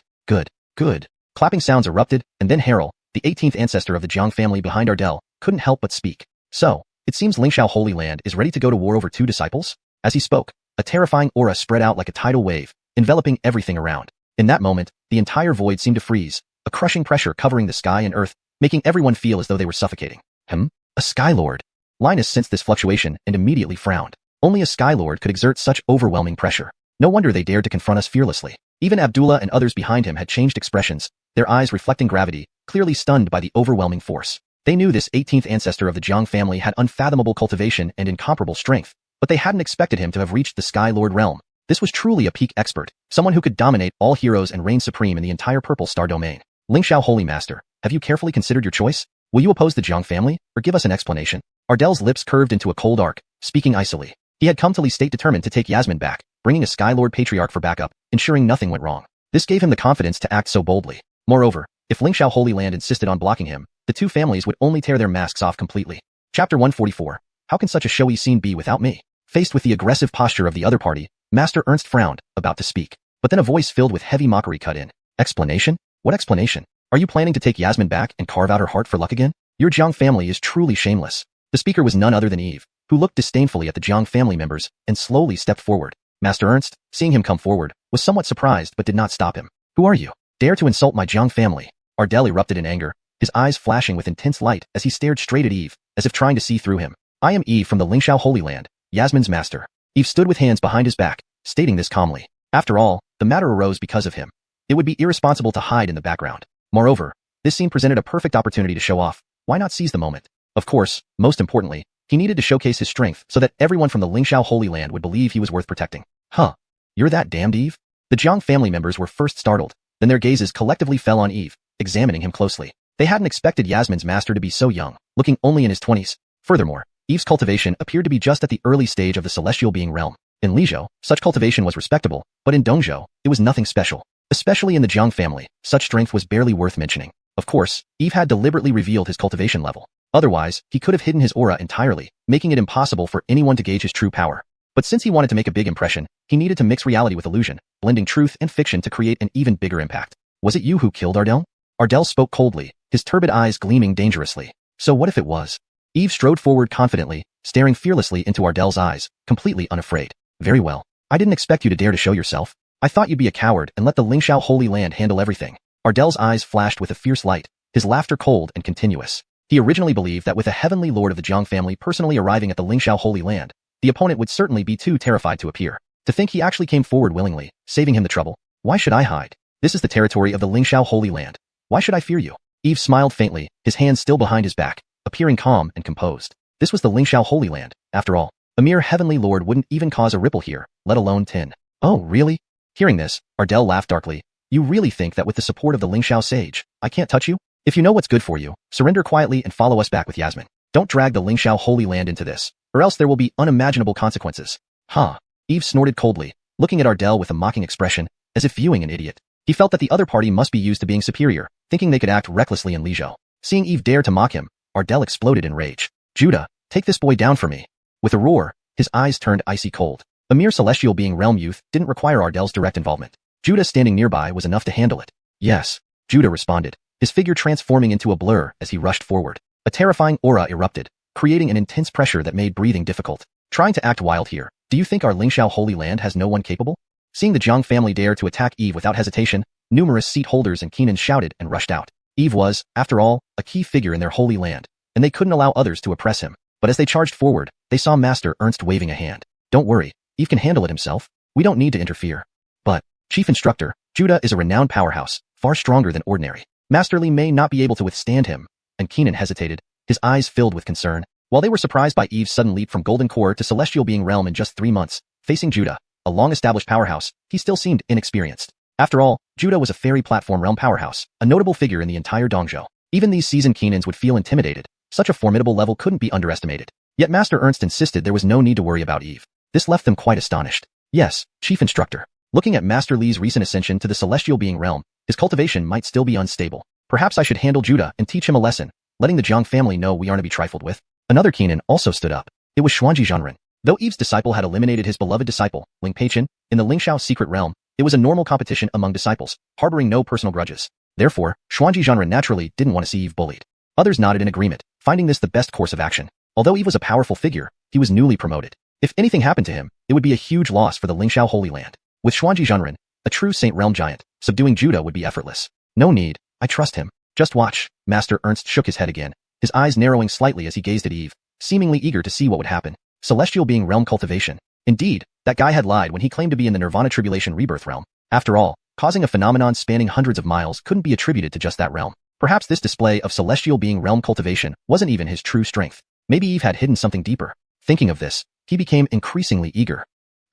Clapping sounds erupted, and then Harrell, the 18th ancestor of the Jiang family behind Ardell, couldn't help but speak. "So, it seems Lingxiao Holy Land is ready to go to war over 2 disciples?" As he spoke, a terrifying aura spread out like a tidal wave, enveloping everything around. In that moment, the entire void seemed to freeze, a crushing pressure covering the sky and earth, making everyone feel as though they were suffocating. A Sky Lord? Linus sensed this fluctuation and immediately frowned. Only a Sky Lord could exert such overwhelming pressure. No wonder they dared to confront us fearlessly. Even Abdullah and others behind him had changed expressions, their eyes reflecting gravity, clearly stunned by the overwhelming force. They knew this 18th ancestor of the Jiang family had unfathomable cultivation and incomparable strength, but they hadn't expected him to have reached the Sky Lord realm. This was truly a peak expert, someone who could dominate all heroes and reign supreme in the entire Purple Star domain. Lingxiao Holy Master, have you carefully considered your choice? Will you oppose the Jiang family, or give us an explanation? Ardell's lips curved into a cold arc, speaking icily. He had come to Lee State determined to take Yasmin back, bringing a Sky Lord Patriarch for backup, ensuring nothing went wrong. This gave him the confidence to act so boldly. Moreover, if Lingxiao Holy Land insisted on blocking him, the 2 families would only tear their masks off completely. Chapter 144. How can such a showy scene be without me? Faced with the aggressive posture of the other party, Master Ernst frowned, about to speak. But then a voice filled with heavy mockery cut in. Explanation? What explanation? Are you planning to take Yasmin back and carve out her heart for luck again? Your Jiang family is truly shameless. The speaker was none other than Eve, who looked disdainfully at the Jiang family members and slowly stepped forward. Master Ernst, seeing him come forward, was somewhat surprised but did not stop him. Who are you? Dare to insult my Jiang family? Ardell erupted in anger, his eyes flashing with intense light as he stared straight at Eve, as if trying to see through him. I am Eve from the Lingxiao Holy Land, Yasmin's master. Eve stood with hands behind his back, stating this calmly. After all, the matter arose because of him. It would be irresponsible to hide in the background. Moreover, this scene presented a perfect opportunity to show off. Why not seize the moment? Of course, most importantly, He needed to showcase his strength so that everyone from the Lingxiao Holy Land would believe he was worth protecting. Huh. You're that damned Eve? The Jiang family members were first startled, then their gazes collectively fell on Eve, examining him closely. They hadn't expected Yasmin's master to be so young, looking only in his 20s. Furthermore, Eve's cultivation appeared to be just at the early stage of the celestial being realm. In Lingxiao, such cultivation was respectable, but in Donghua, it was nothing special. Especially in the Jiang family, such strength was barely worth mentioning. Of course, Eve had deliberately revealed his cultivation level. Otherwise, he could have hidden his aura entirely, making it impossible for anyone to gauge his true power. But since he wanted to make a big impression, he needed to mix reality with illusion, blending truth and fiction to create an even bigger impact. Was it you who killed Ardell? Ardell spoke coldly, his turbid eyes gleaming dangerously. So what if it was? Eve strode forward confidently, staring fearlessly into Ardell's eyes, completely unafraid. Very well. I didn't expect you to dare to show yourself. I thought you'd be a coward and let the Lingxiao Holy Land handle everything. Ardell's eyes flashed with a fierce light, his laughter cold and continuous. He originally believed that with a heavenly lord of the Jiang family personally arriving at the Lingxiao Holy Land, the opponent would certainly be too terrified to appear. To think he actually came forward willingly, saving him the trouble. Why should I hide? This is the territory of the Lingxiao Holy Land. Why should I fear you? Eve smiled faintly, his hands still behind his back, appearing calm and composed. This was the Lingxiao Holy Land, after all. A mere heavenly lord wouldn't even cause a ripple here, let alone 10. Oh, really? Hearing this, Ardell laughed darkly. You really think that with the support of the Lingxiao sage, I can't touch you? If you know what's good for you, surrender quietly and follow us back with Yasmin. Don't drag the Lingxiao Holy Land into this, or else there will be unimaginable consequences. Huh. Eve snorted coldly, looking at Ardell with a mocking expression, as if viewing an idiot. He felt that the other party must be used to being superior, thinking they could act recklessly in Lingxiao. Seeing Eve dare to mock him, Ardell exploded in rage. Judah, take this boy down for me. With a roar, his eyes turned icy cold. A mere celestial being realm youth didn't require Ardell's direct involvement. Judah standing nearby was enough to handle it. Yes, Judah responded, his figure transforming into a blur as he rushed forward. A terrifying aura erupted, creating an intense pressure that made breathing difficult. Trying to act wild here, do you think our Lingxiao Holy Land has no one capable? Seeing the Jiang family dare to attack Eve without hesitation, numerous seat holders and Keenan shouted and rushed out. Eve was, after all, a key figure in their holy land, and they couldn't allow others to oppress him. But as they charged forward, they saw Master Ernst waving a hand. Don't worry, Eve can handle it himself. We don't need to interfere. But, Chief Instructor, Judah is a renowned powerhouse, far stronger than ordinary. Master Li may not be able to withstand him, and Keenan hesitated, his eyes filled with concern. While they were surprised by Eve's sudden leap from Golden Core to Celestial Being Realm in just 3 months, facing Judah, a long-established powerhouse, he still seemed inexperienced. After all, Judah was a fairy platform realm powerhouse, a notable figure in the entire Donghua. Even these seasoned Keenans would feel intimidated. Such a formidable level couldn't be underestimated. Yet Master Ernst insisted there was no need to worry about Eve. This left them quite astonished. Yes, Chief Instructor. Looking at Master Li's recent ascension to the Celestial Being Realm, his cultivation might still be unstable. Perhaps I should handle Judah and teach him a lesson, letting the Jiang family know we aren't to be trifled with. Another Keenan also stood up. It was Xuanji Zhanren. Though Eve's disciple had eliminated his beloved disciple, Lingpeichen, in the Lingxiao secret realm, it was a normal competition among disciples, harboring no personal grudges. Therefore, Xuanji Zhanren naturally didn't want to see Eve bullied. Others nodded in agreement, finding this the best course of action. Although Eve was a powerful figure, he was newly promoted. If anything happened to him, it would be a huge loss for the Lingxiao Holy Land. With Xuanji Zhanren, a true Saint Realm giant, subduing Judah would be effortless. No need, I trust him. Just watch. Master Ernst shook his head again, his eyes narrowing slightly as he gazed at Eve, seemingly eager to see what would happen. Celestial Being Realm cultivation. Indeed, that guy had lied when he claimed to be in the Nirvana Tribulation Rebirth realm. After all, causing a phenomenon spanning hundreds of miles couldn't be attributed to just that realm. Perhaps this display of Celestial Being Realm cultivation wasn't even his true strength. Maybe Eve had hidden something deeper. Thinking of this, he became increasingly eager.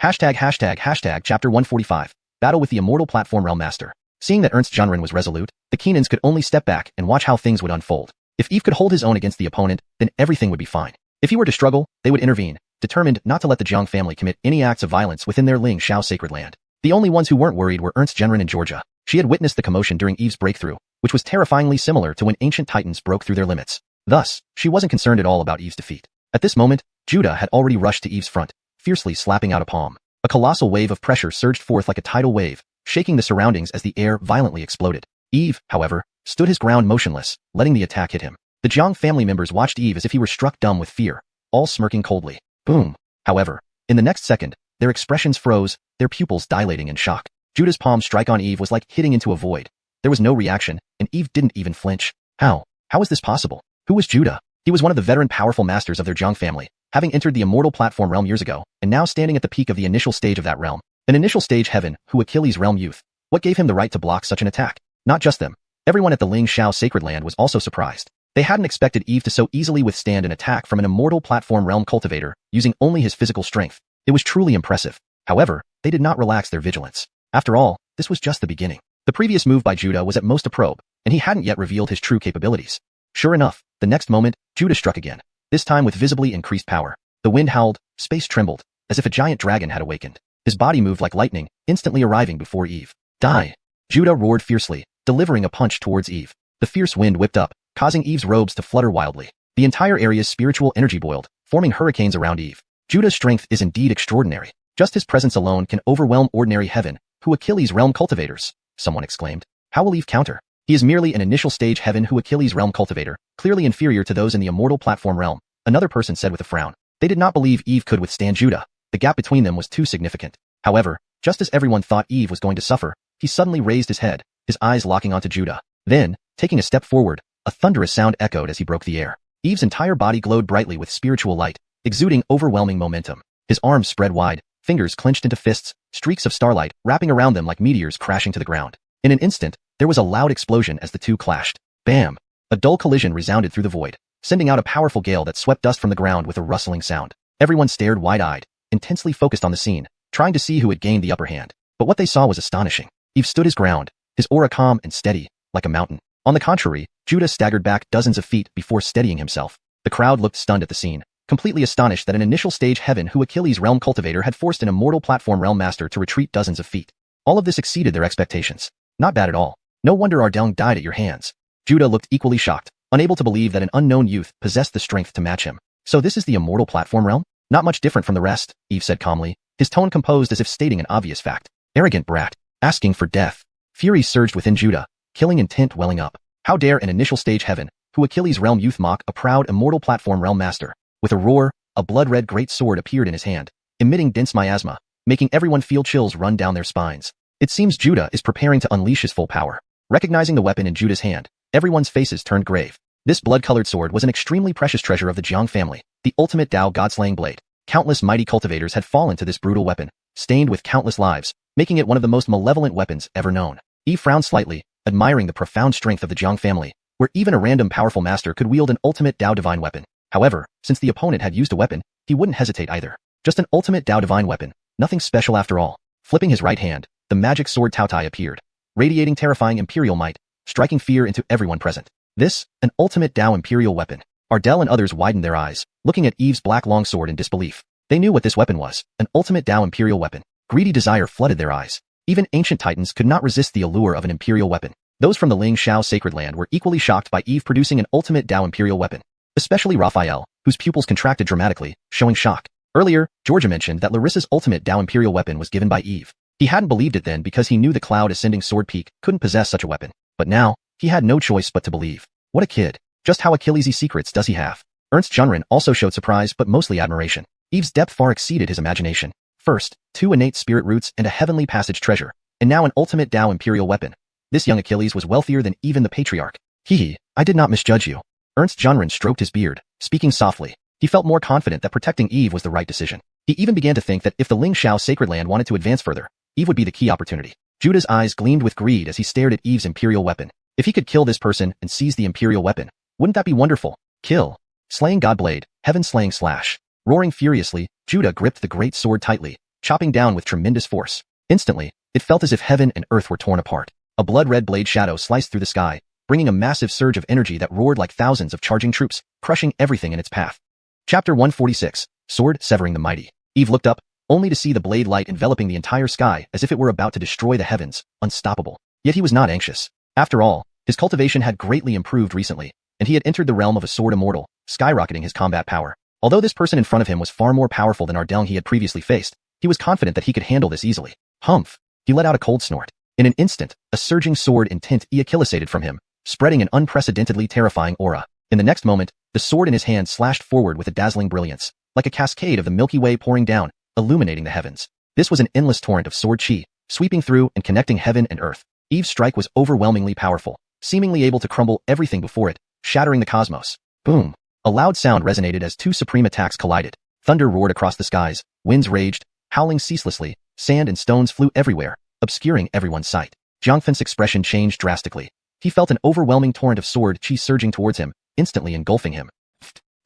Hashtag chapter 145. Battle with the Immortal Platform Realm Master. Seeing that Ernst Zhanren was resolute, the Keenans could only step back and watch how things would unfold. If Eve could hold his own against the opponent, then everything would be fine. If he were to struggle, they would intervene, determined not to let the Jiang family commit any acts of violence within their Lingxiao sacred land. The only ones who weren't worried were Ernst Zhanren and Georgia. She had witnessed the commotion during Eve's breakthrough, which was terrifyingly similar to when ancient titans broke through their limits. Thus, she wasn't concerned at all about Eve's defeat. At this moment, Judah had already rushed to Eve's front, fiercely slapping out a palm. A colossal wave of pressure surged forth like a tidal wave, shaking the surroundings as the air violently exploded. Eve, however, stood his ground motionless, letting the attack hit him. The Jiang family members watched Eve as if he were struck dumb with fear, all smirking coldly. Boom. However, in the next second, their expressions froze, their pupils dilating in shock. Judah's palm strike on Eve was like hitting into a void. There was no reaction, and Eve didn't even flinch. How? How is this possible? Who was Judah? He was one of the veteran powerful masters of their Jiang family, having entered the Immortal Platform realm years ago, and now standing at the peak of the initial stage of that realm. An initial stage heaven, who Achilles' realm youth. What gave him the right to block such an attack? Not just them. Everyone at the Lingxiao sacred land was also surprised. They hadn't expected Eve to so easily withstand an attack from an immortal platform realm cultivator, using only his physical strength. It was truly impressive. However, they did not relax their vigilance. After all, this was just the beginning. The previous move by Judah was at most a probe, and he hadn't yet revealed his true capabilities. Sure enough, the next moment, Judah struck again, this time with visibly increased power. The wind howled, space trembled, as if a giant dragon had awakened. His body moved like lightning, instantly arriving before Eve. Die! Judah roared fiercely, delivering a punch towards Eve. The fierce wind whipped up, causing Eve's robes to flutter wildly. The entire area's spiritual energy boiled, forming hurricanes around Eve. Judah's strength is indeed extraordinary. Just his presence alone can overwhelm ordinary heaven, who Achilles' realm cultivators, someone exclaimed. How will Eve counter? He is merely an initial stage heaven who Achilles' realm cultivator, clearly inferior to those in the immortal platform realm, another person said with a frown. They did not believe Eve could withstand Judah. The gap between them was too significant. However, just as everyone thought Eve was going to suffer, he suddenly raised his head, his eyes locking onto Judah. Then, taking a step forward, a thunderous sound echoed as he broke the air. Eve's entire body glowed brightly with spiritual light, exuding overwhelming momentum. His arms spread wide, fingers clenched into fists, streaks of starlight wrapping around them like meteors crashing to the ground. In an instant, there was a loud explosion as the two clashed. Bam! A dull collision resounded through the void, sending out a powerful gale that swept dust from the ground with a rustling sound. Everyone stared wide-eyed, intensely focused on the scene, trying to see who had gained the upper hand. But what they saw was astonishing. Eve stood his ground, his aura calm and steady, like a mountain. On the contrary, Judah staggered back dozens of feet before steadying himself. The crowd looked stunned at the scene, completely astonished that an initial stage heaven who Achilles' realm cultivator had forced an immortal platform realm master to retreat dozens of feet. All of this exceeded their expectations. Not bad at all. No wonder Ardeng died at your hands. Judah looked equally shocked, unable to believe that an unknown youth possessed the strength to match him. So this is the immortal platform realm? Not much different from the rest, Eve said calmly, his tone composed as if stating an obvious fact. Arrogant brat, asking for death. Fury surged within Judah, killing intent welling up. How dare an initial stage heaven, who Achilles' realm youth mock a proud immortal platform realm master. With a roar, a blood-red great sword appeared in his hand, emitting dense miasma, making everyone feel chills run down their spines. It seems Judah is preparing to unleash his full power. Recognizing the weapon in Judah's hand, everyone's faces turned grave. This blood-colored sword was an extremely precious treasure of the Jiang family, the ultimate Dao god-slaying blade. Countless mighty cultivators had fallen to this brutal weapon, stained with countless lives, making it one of the most malevolent weapons ever known. Eve frowned slightly, admiring the profound strength of the Jiang family, where even a random powerful master could wield an ultimate Dao divine weapon. However, since the opponent had used a weapon, he wouldn't hesitate either. Just an ultimate Dao divine weapon, nothing special after all. Flipping his right hand, the magic sword Taotai appeared, radiating terrifying imperial might, striking fear into everyone present. This, an ultimate Dao imperial weapon. Ardell and others widened their eyes, looking at Eve's black longsword in disbelief. They knew what this weapon was, an ultimate Dao imperial weapon. Greedy desire flooded their eyes. Even ancient titans could not resist the allure of an imperial weapon. Those from the Lingxiao sacred land were equally shocked by Eve producing an ultimate Dao imperial weapon. Especially Raphael, whose pupils contracted dramatically, showing shock. Earlier, Georgia mentioned that Larissa's ultimate Dao imperial weapon was given by Eve. He hadn't believed it then because he knew the Cloud Ascending Sword Peak couldn't possess such a weapon. But now, he had no choice but to believe. What a kid. Just how Achilles' secrets does he have? Ernst Junren also showed surprise but mostly admiration. Eve's depth far exceeded his imagination. First, 2 innate spirit roots and a heavenly passage treasure, and now an ultimate Dao imperial weapon. This young Achilles was wealthier than even the patriarch. I did not misjudge you. Ernst Junren stroked his beard, speaking softly. He felt more confident that protecting Eve was the right decision. He even began to think that if the Lingxiao sacred land wanted to advance further, Eve would be the key opportunity. Judah's eyes gleamed with greed as he stared at Eve's imperial weapon. If he could kill this person and seize the imperial weapon, wouldn't that be wonderful? Kill. Slaying Godblade, heaven slaying slash. Roaring furiously, Judah gripped the great sword tightly, chopping down with tremendous force. Instantly, it felt as if heaven and earth were torn apart. A blood-red blade shadow sliced through the sky, bringing a massive surge of energy that roared like thousands of charging troops, crushing everything in its path. Chapter 146, Sword Severing the Mighty. Eve looked up, only to see the blade light enveloping the entire sky as if it were about to destroy the heavens, unstoppable. Yet he was not anxious. After all, his cultivation had greatly improved recently, and he had entered the realm of a sword immortal, skyrocketing his combat power. Although this person in front of him was far more powerful than Ardeng he had previously faced, he was confident that he could handle this easily. Humph! He let out a cold snort. In an instant, a surging sword intent ejaculated from him, spreading an unprecedentedly terrifying aura. In the next moment, the sword in his hand slashed forward with a dazzling brilliance, like a cascade of the Milky Way pouring down, illuminating the heavens. This was an endless torrent of sword chi, sweeping through and connecting heaven and earth. Eve's strike was overwhelmingly powerful, seemingly able to crumble everything before it, shattering the cosmos. Boom! A loud sound resonated as 2 supreme attacks collided. Thunder roared across the skies, winds raged, howling ceaselessly, sand and stones flew everywhere, obscuring everyone's sight. Jiang Fen's expression changed drastically. He felt an overwhelming torrent of sword chi surging towards him, instantly engulfing him.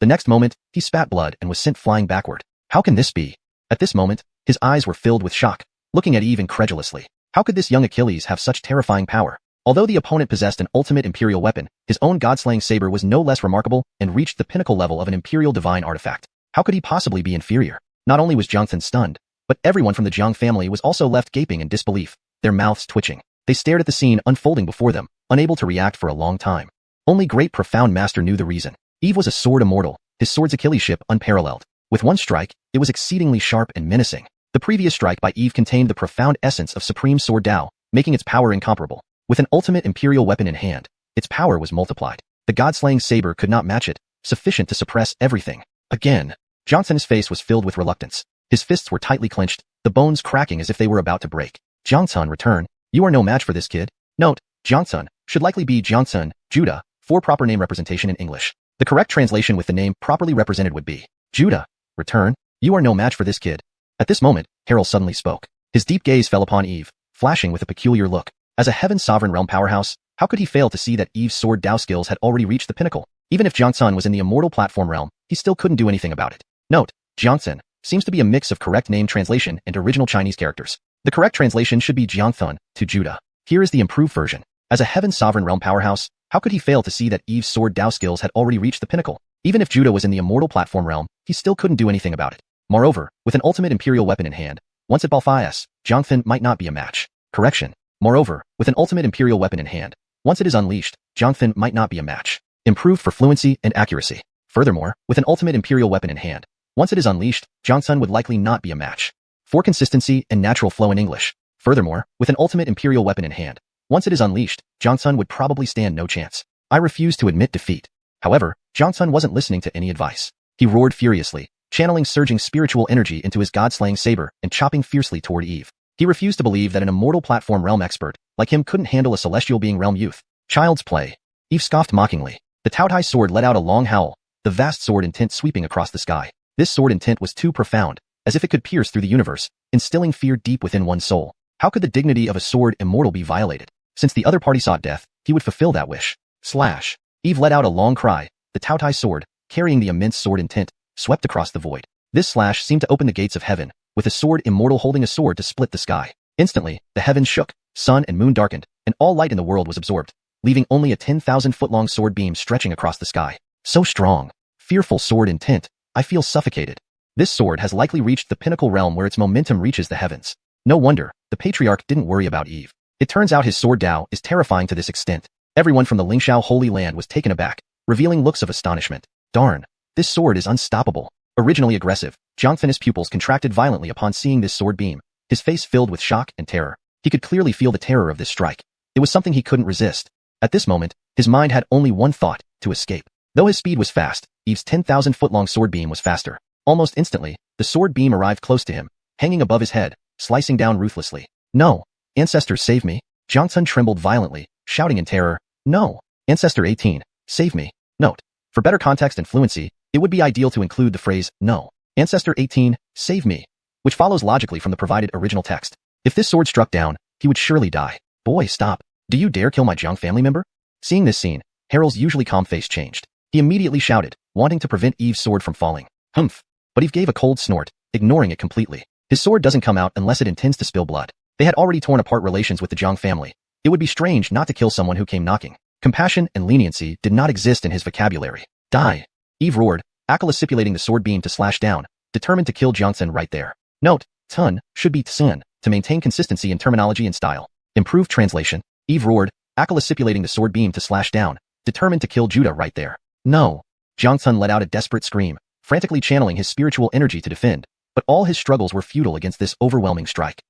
The next moment, he spat blood and was sent flying backward. How can this be? At this moment, his eyes were filled with shock, looking at Eve incredulously. How could this young Achilles have such terrifying power? Although the opponent possessed an ultimate imperial weapon, his own god-slaying saber was no less remarkable and reached the pinnacle level of an imperial divine artifact. How could he possibly be inferior? Not only was Xianxia stunned, but everyone from the Jiang family was also left gaping in disbelief, their mouths twitching. They stared at the scene unfolding before them, unable to react for a long time. Only great profound master knew the reason. Eve was a sword immortal, his sword's Achillesship unparalleled. With one strike, it was exceedingly sharp and menacing. The previous strike by Eve contained the profound essence of supreme sword Dao, making its power incomparable. With an ultimate imperial weapon in hand, its power was multiplied. The god-slaying saber could not match it, sufficient to suppress everything. Again, Xianxia's face was filled with reluctance. His fists were tightly clenched, the bones cracking as if they were about to break. Xianxia, return. You are no match for this kid. Note, Xianxia should likely be Xianxia, Judah, for proper name representation in English. The correct translation with the name properly represented would be, Judah, return. You are no match for this kid. At this moment, Harald suddenly spoke. His deep gaze fell upon Eve, flashing with a peculiar look. As a heaven sovereign realm powerhouse, how could he fail to see that Eve's sword Dao skills had already reached the pinnacle? Even if Xianxia was in the immortal platform realm, he still couldn't do anything about it. Note, Xianxia seems to be a mix of correct name translation and original Chinese characters. The correct translation should be Xianxia to Judah. Here is the improved version. As a heaven sovereign realm powerhouse, how could he fail to see that Eve's sword Dao skills had already reached the pinnacle? Even if Judah was in the immortal platform realm, he still couldn't do anything about it. Moreover, with an ultimate imperial weapon in hand, once at Balfias, Xianxia might not be a match. Correction. Moreover, with an ultimate imperial weapon in hand, once it is unleashed, Xianxia might not be a match. Improved for fluency and accuracy. Furthermore, with an ultimate imperial weapon in hand, once it is unleashed, Xianxia would likely not be a match. For consistency and natural flow in English. Furthermore, with an ultimate imperial weapon in hand, once it is unleashed, Xianxia would probably stand no chance. I refuse to admit defeat. However, Xianxia wasn't listening to any advice. He roared furiously, channeling surging spiritual energy into his god-slaying saber and chopping fiercely toward Eve. He refused to believe that an immortal platform realm expert like him couldn't handle a celestial being realm youth. Child's play. Eve scoffed mockingly. The Taotai sword let out a long howl, the vast sword intent sweeping across the sky. This sword intent was too profound, as if it could pierce through the universe, instilling fear deep within one's soul. How could the dignity of a sword immortal be violated? Since the other party sought death, he would fulfill that wish. Slash. Eve let out a long cry. The Taotai sword, carrying the immense sword intent, swept across the void. This slash seemed to open the gates of heaven, with a sword immortal holding a sword to split the sky. Instantly, the heavens shook, sun and moon darkened, and all light in the world was absorbed, leaving only a 10,000-foot-long sword beam stretching across the sky. So strong. Fearful sword intent. I feel suffocated. This sword has likely reached the pinnacle realm where its momentum reaches the heavens. No wonder, the patriarch didn't worry about Eve. It turns out his sword Dao is terrifying to this extent. Everyone from the Lingxiao Holy Land was taken aback, revealing looks of astonishment. Darn, this sword is unstoppable. Originally aggressive, Xianxia's pupils contracted violently upon seeing this sword beam, his face filled with shock and terror. He could clearly feel the terror of this strike. It was something he couldn't resist. At this moment, his mind had only one thought, to escape. Though his speed was fast, Eve's 10,000-foot-long sword beam was faster. Almost instantly, the sword beam arrived close to him, hanging above his head, slicing down ruthlessly. No! Ancestors, save me! Xianxia trembled violently, shouting in terror, no! Ancestor 18, save me! Note. For better context and fluency, it would be ideal to include the phrase, no. Ancestor 18, save me, which follows logically from the provided original text. If this sword struck down, he would surely die. Boy, stop. Do you dare kill my Jiang family member? Seeing this scene, Harald's usually calm face changed. He immediately shouted, wanting to prevent Eve's sword from falling. Humph. But Eve gave a cold snort, ignoring it completely. His sword doesn't come out unless it intends to spill blood. They had already torn apart relations with the Jiang family. It would be strange not to kill someone who came knocking. Compassion and leniency did not exist in his vocabulary. Die. Eve roared, stipulating the sword beam to slash down, determined to kill Xianxia right there. Note, Tun should be Tsun, to maintain consistency in terminology and style. Improved translation. Eve roared, stipulating the sword beam to slash down, determined to kill Judah right there. No. Xianxia let out a desperate scream, frantically channeling his spiritual energy to defend, but all his struggles were futile against this overwhelming strike.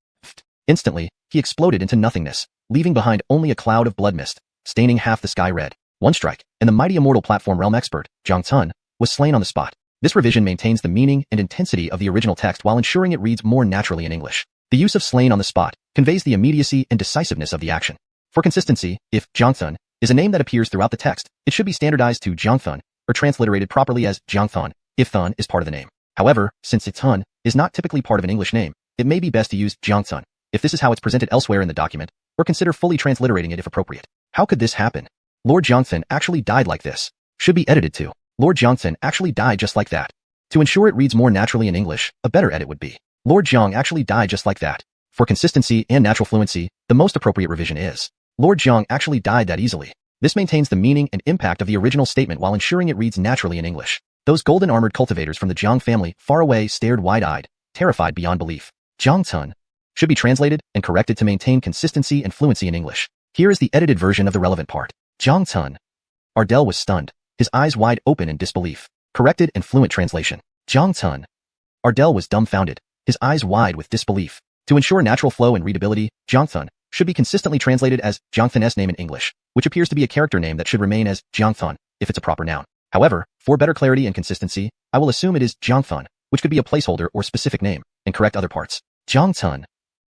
Instantly, he exploded into nothingness, leaving behind only a cloud of blood mist, staining half the sky red. One strike, and the mighty immortal platform realm expert, Xianxia, was slain on the spot. This revision maintains the meaning and intensity of the original text while ensuring it reads more naturally in English. The use of slain on the spot conveys the immediacy and decisiveness of the action. For consistency, if Xianxia is a name that appears throughout the text, it should be standardized to Xianxia, or transliterated properly as Xianxia, if Thun is part of the name. However, since Thun is not typically part of an English name, it may be best to use Xianxia, if this is how it's presented elsewhere in the document, or consider fully transliterating it if appropriate. How could this happen? Lord Xianxia actually died like this. should be edited to. Lord Jiangtun actually died just like that. To ensure it reads more naturally in English, a better edit would be, Lord Jiang actually died just like that. For consistency and natural fluency, the most appropriate revision is, Lord Jiang actually died that easily. This maintains the meaning and impact of the original statement while ensuring it reads naturally in English. Those golden-armored cultivators from the Jiang family far away stared wide-eyed, terrified beyond belief. Jiangtun should be translated and corrected to maintain consistency and fluency in English. Here is the edited version of the relevant part. Jiangtun. Ardell was stunned, his eyes wide open in disbelief. Corrected and fluent translation. Jiangtun. Ardell was dumbfounded, his eyes wide with disbelief. To ensure natural flow and readability, Jiangtun should be consistently translated as Jiangthun's name in English, which appears to be a character name that should remain as Jiangthun if it's a proper noun. However, for better clarity and consistency, I will assume it is Jiangthun, which could be a placeholder or specific name, and correct other parts. Jiangtun.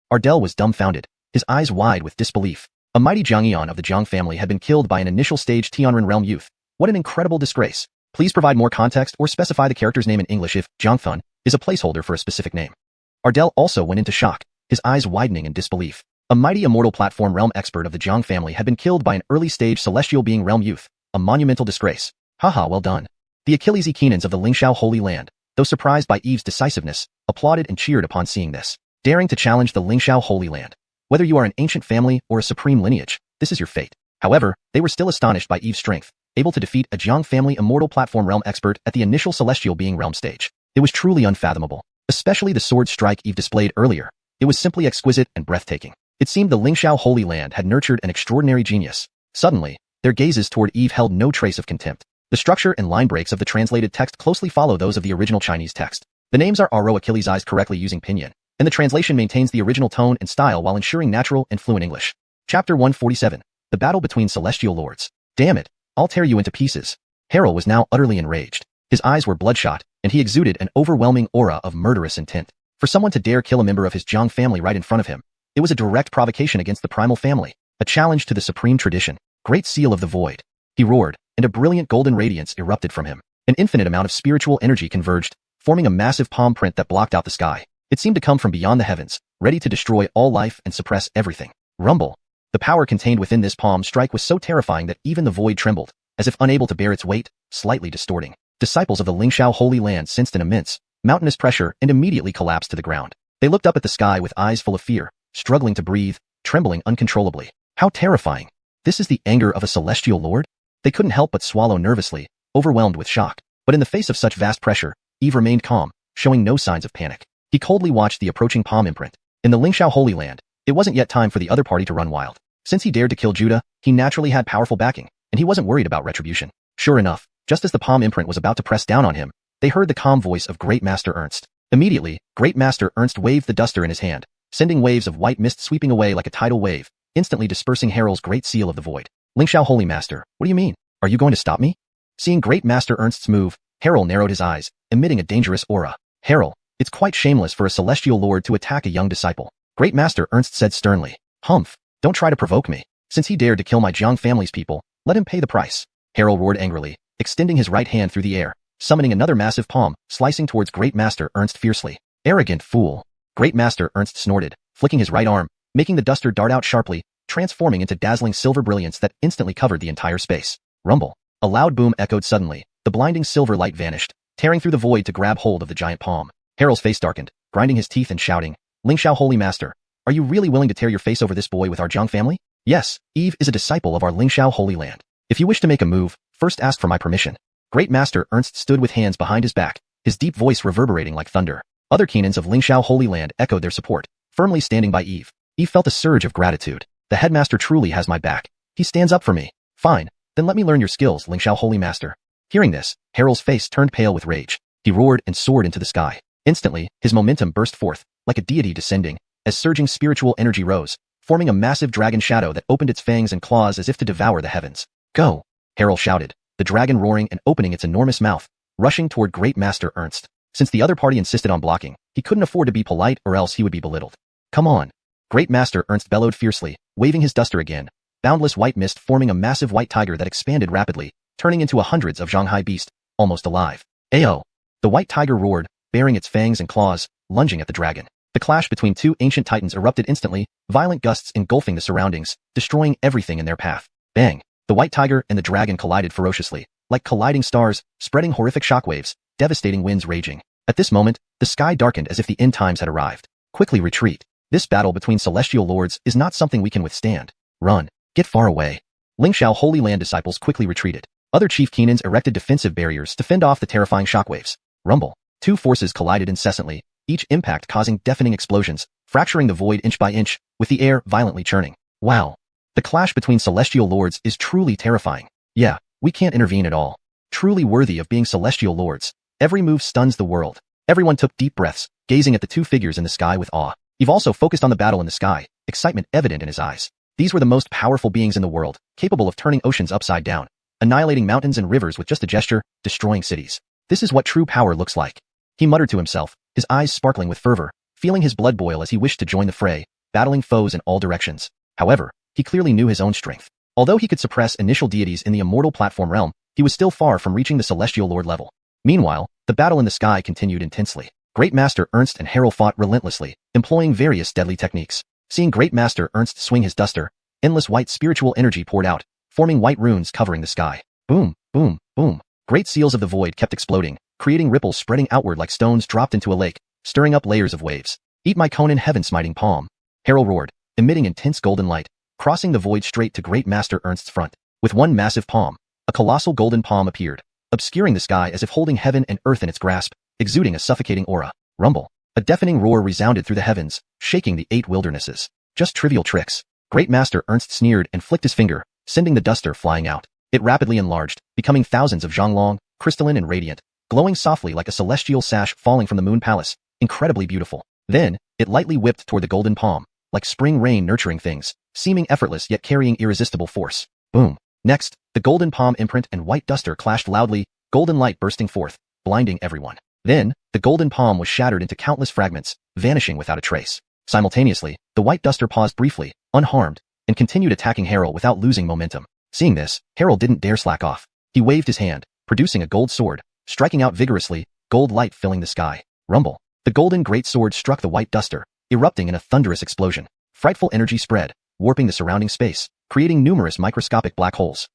Ardell was dumbfounded, his eyes wide with disbelief. A mighty Jiangyan of the Jiang family had been killed by an initial stage Tianren realm youth. What an incredible disgrace. Please provide more context or specify the character's name in English if Jiangthun is a placeholder for a specific name. Ardell also went into shock, his eyes widening in disbelief. A mighty immortal platform realm expert of the Jiang family had been killed by an early-stage celestial being realm youth. A monumental disgrace. Haha, well done. The Achilles Keenans of the Lingxiao Holy Land, though surprised by Eve's decisiveness, applauded and cheered upon seeing this. Daring to challenge the Lingxiao Holy Land. Whether you are an ancient family or a supreme lineage, this is your fate. However, they were still astonished by Eve's strength, able to defeat a Jiang family immortal platform realm expert at the initial celestial being realm stage. It was truly unfathomable. Especially the sword strike Eve displayed earlier. It was simply exquisite and breathtaking. It seemed the Lingxiao Holy Land had nurtured an extraordinary genius. Suddenly, their gazes toward Eve held no trace of contempt. The structure and line breaks of the translated text closely follow those of the original Chinese text. The names are Aro Achilles eyes correctly using pinyin, and the translation maintains the original tone and style while ensuring natural and fluent English. Chapter 147. The Battle Between Celestial Lords. Damn it, I'll tear you into pieces. Harrell was now utterly enraged. His eyes were bloodshot, and he exuded an overwhelming aura of murderous intent. For someone to dare kill a member of his Jiang family right in front of him, it was a direct provocation against the primal family, a challenge to the supreme tradition. Great Seal of the Void. He roared, and a brilliant golden radiance erupted from him. An infinite amount of spiritual energy converged, forming a massive palm print that blocked out the sky. It seemed to come from beyond the heavens, ready to destroy all life and suppress everything. Rumble. The power contained within this palm strike was so terrifying that even the void trembled, as if unable to bear its weight, slightly distorting. Disciples of the Lingxiao Holy Land sensed an immense, mountainous pressure and immediately collapsed to the ground. They looked up at the sky with eyes full of fear, struggling to breathe, trembling uncontrollably. How terrifying. This is the anger of a celestial lord? They couldn't help but swallow nervously, overwhelmed with shock. But in the face of such vast pressure, Eve remained calm, showing no signs of panic. He coldly watched the approaching palm imprint. In the Lingxiao Holy Land, it wasn't yet time for the other party to run wild. Since he dared to kill Judah, he naturally had powerful backing, and he wasn't worried about retribution. Sure enough, just as the palm imprint was about to press down on him, they heard the calm voice of Great Master Ernst. Immediately, Great Master Ernst waved the duster in his hand, sending waves of white mist sweeping away like a tidal wave, instantly dispersing Harrell's Great Seal of the Void. Lingxiao Holy Master, what do you mean? Are you going to stop me? Seeing Great Master Ernst's move, Harrell narrowed his eyes, emitting a dangerous aura. Harrell, it's quite shameless for a celestial lord to attack a young disciple. Great Master Ernst said sternly. Humph, don't try to provoke me. Since he dared to kill my Jiang family's people, let him pay the price. Harrell roared angrily, extending his right hand through the air, summoning another massive palm, slicing towards Great Master Ernst fiercely. Arrogant fool. Great Master Ernst snorted, flicking his right arm, making the duster dart out sharply, transforming into dazzling silver brilliance that instantly covered the entire space. Rumble. A loud boom echoed suddenly. The blinding silver light vanished, tearing through the void to grab hold of the giant palm. Harrell's face darkened, grinding his teeth and shouting, Lingxiao Holy Master, are you really willing to tear your face over this boy with our Jiang family? Yes, Eve is a disciple of our Lingxiao Holy Land. If you wish to make a move, first ask for my permission. Great Master Ernst stood with hands behind his back, his deep voice reverberating like thunder. Other Keenans of Lingxiao Holy Land echoed their support, firmly standing by Eve. Eve felt a surge of gratitude. The headmaster truly has my back. He stands up for me. Fine, then let me learn your skills, Lingxiao Holy Master. Hearing this, Harrell's face turned pale with rage. He roared and soared into the sky. Instantly, his momentum burst forth, like a deity descending, as surging spiritual energy rose, forming a massive dragon shadow that opened its fangs and claws as if to devour the heavens. Go! Harrell shouted, the dragon roaring and opening its enormous mouth, rushing toward Great Master Ernst. Since the other party insisted on blocking, he couldn't afford to be polite or else he would be belittled. Come on! Great Master Ernst bellowed fiercely, waving his duster again, boundless white mist forming a massive white tiger that expanded rapidly, turning into a hundreds of Zhanghai beast, almost alive. Ayo! The white tiger roared, baring its fangs and claws, lunging at the dragon. The clash between two ancient titans erupted instantly, violent gusts engulfing the surroundings, destroying everything in their path. Bang! The white tiger and the dragon collided ferociously, like colliding stars, spreading horrific shockwaves, devastating winds raging. At this moment, the sky darkened as if the end times had arrived. Quickly retreat. This battle between celestial lords is not something we can withstand. Run. Get far away. Lingxiao Holy Land disciples quickly retreated. Other chief Kenans erected defensive barriers to fend off the terrifying shockwaves. Rumble. Two forces collided incessantly, each impact causing deafening explosions, fracturing the void inch by inch, with the air violently churning. Wow. The clash between celestial lords is truly terrifying. Yeah, we can't intervene at all. Truly worthy of being celestial lords. Every move stuns the world. Everyone took deep breaths, gazing at the two figures in the sky with awe. Eve also focused on the battle in the sky, excitement evident in his eyes. These were the most powerful beings in the world, capable of turning oceans upside down, annihilating mountains and rivers with just a gesture, destroying cities. This is what true power looks like. He muttered to himself, his eyes sparkling with fervor, feeling his blood boil as he wished to join the fray, battling foes in all directions. However, he clearly knew his own strength. Although he could suppress initial deities in the Immortal platform realm, he was still far from reaching the Celestial Lord level. Meanwhile, the battle in the sky continued intensely. Great Master Ernst and Harrell fought relentlessly, employing various deadly techniques. Seeing Great Master Ernst swing his duster, endless white spiritual energy poured out, forming white runes covering the sky. Boom, boom, boom. Great seals of the void kept exploding, creating ripples spreading outward like stones dropped into a lake, stirring up layers of waves. Eat my Conan heaven-smiting palm. Harrell roared, emitting intense golden light, crossing the void straight to Great Master Ernst's front. With one massive palm, a colossal golden palm appeared, obscuring the sky as if holding heaven and earth in its grasp, exuding a suffocating aura. Rumble. A deafening roar resounded through the heavens, shaking the 8 wildernesses. Just trivial tricks. Great Master Ernst sneered and flicked his finger, sending the duster flying out. It rapidly enlarged, becoming thousands of Xianglong, crystalline and radiant, glowing softly like a celestial sash falling from the moon palace, incredibly beautiful. Then, it lightly whipped toward the golden palm, like spring rain nurturing things, seeming effortless yet carrying irresistible force. Boom. Next, the golden palm imprint and white duster clashed loudly, golden light bursting forth, blinding everyone. Then, the golden palm was shattered into countless fragments, vanishing without a trace. Simultaneously, the white duster paused briefly, unharmed, and continued attacking Harrell without losing momentum. Seeing this, Harrell didn't dare slack off. He waved his hand, producing a gold sword, striking out vigorously, gold light filling the sky. Rumble. The golden great sword struck the white duster, erupting in a thunderous explosion. Frightful energy spread, warping the surrounding space, creating numerous microscopic black holes.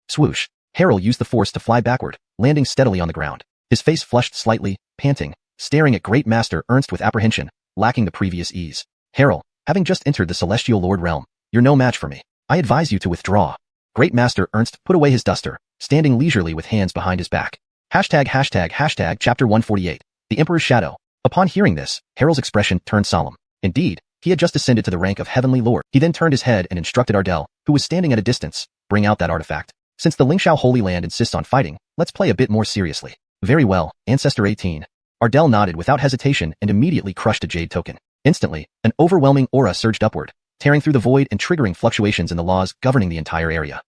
Swoosh. Harrell used the force to fly backward, landing steadily on the ground. His face flushed slightly, panting, staring at Great Master Ernst with apprehension, lacking the previous ease. Harrell, having just entered the Celestial Lord realm, you're no match for me. I advise you to withdraw. Great Master Ernst put away his duster, standing leisurely with hands behind his back. Hashtag chapter 148. The Emperor's Shadow. Upon hearing this, Harrell's expression turned solemn. Indeed, he had just ascended to the rank of Heavenly Lord. He then turned his head and instructed Ardell, who was standing at a distance, bring out that artifact. Since the Lingxiao Holy Land insists on fighting, let's play a bit more seriously. Very well, Ancestor 18. Ardell nodded without hesitation and immediately crushed a jade token. Instantly, an overwhelming aura surged upward, tearing through the void and triggering fluctuations in the laws governing the entire area.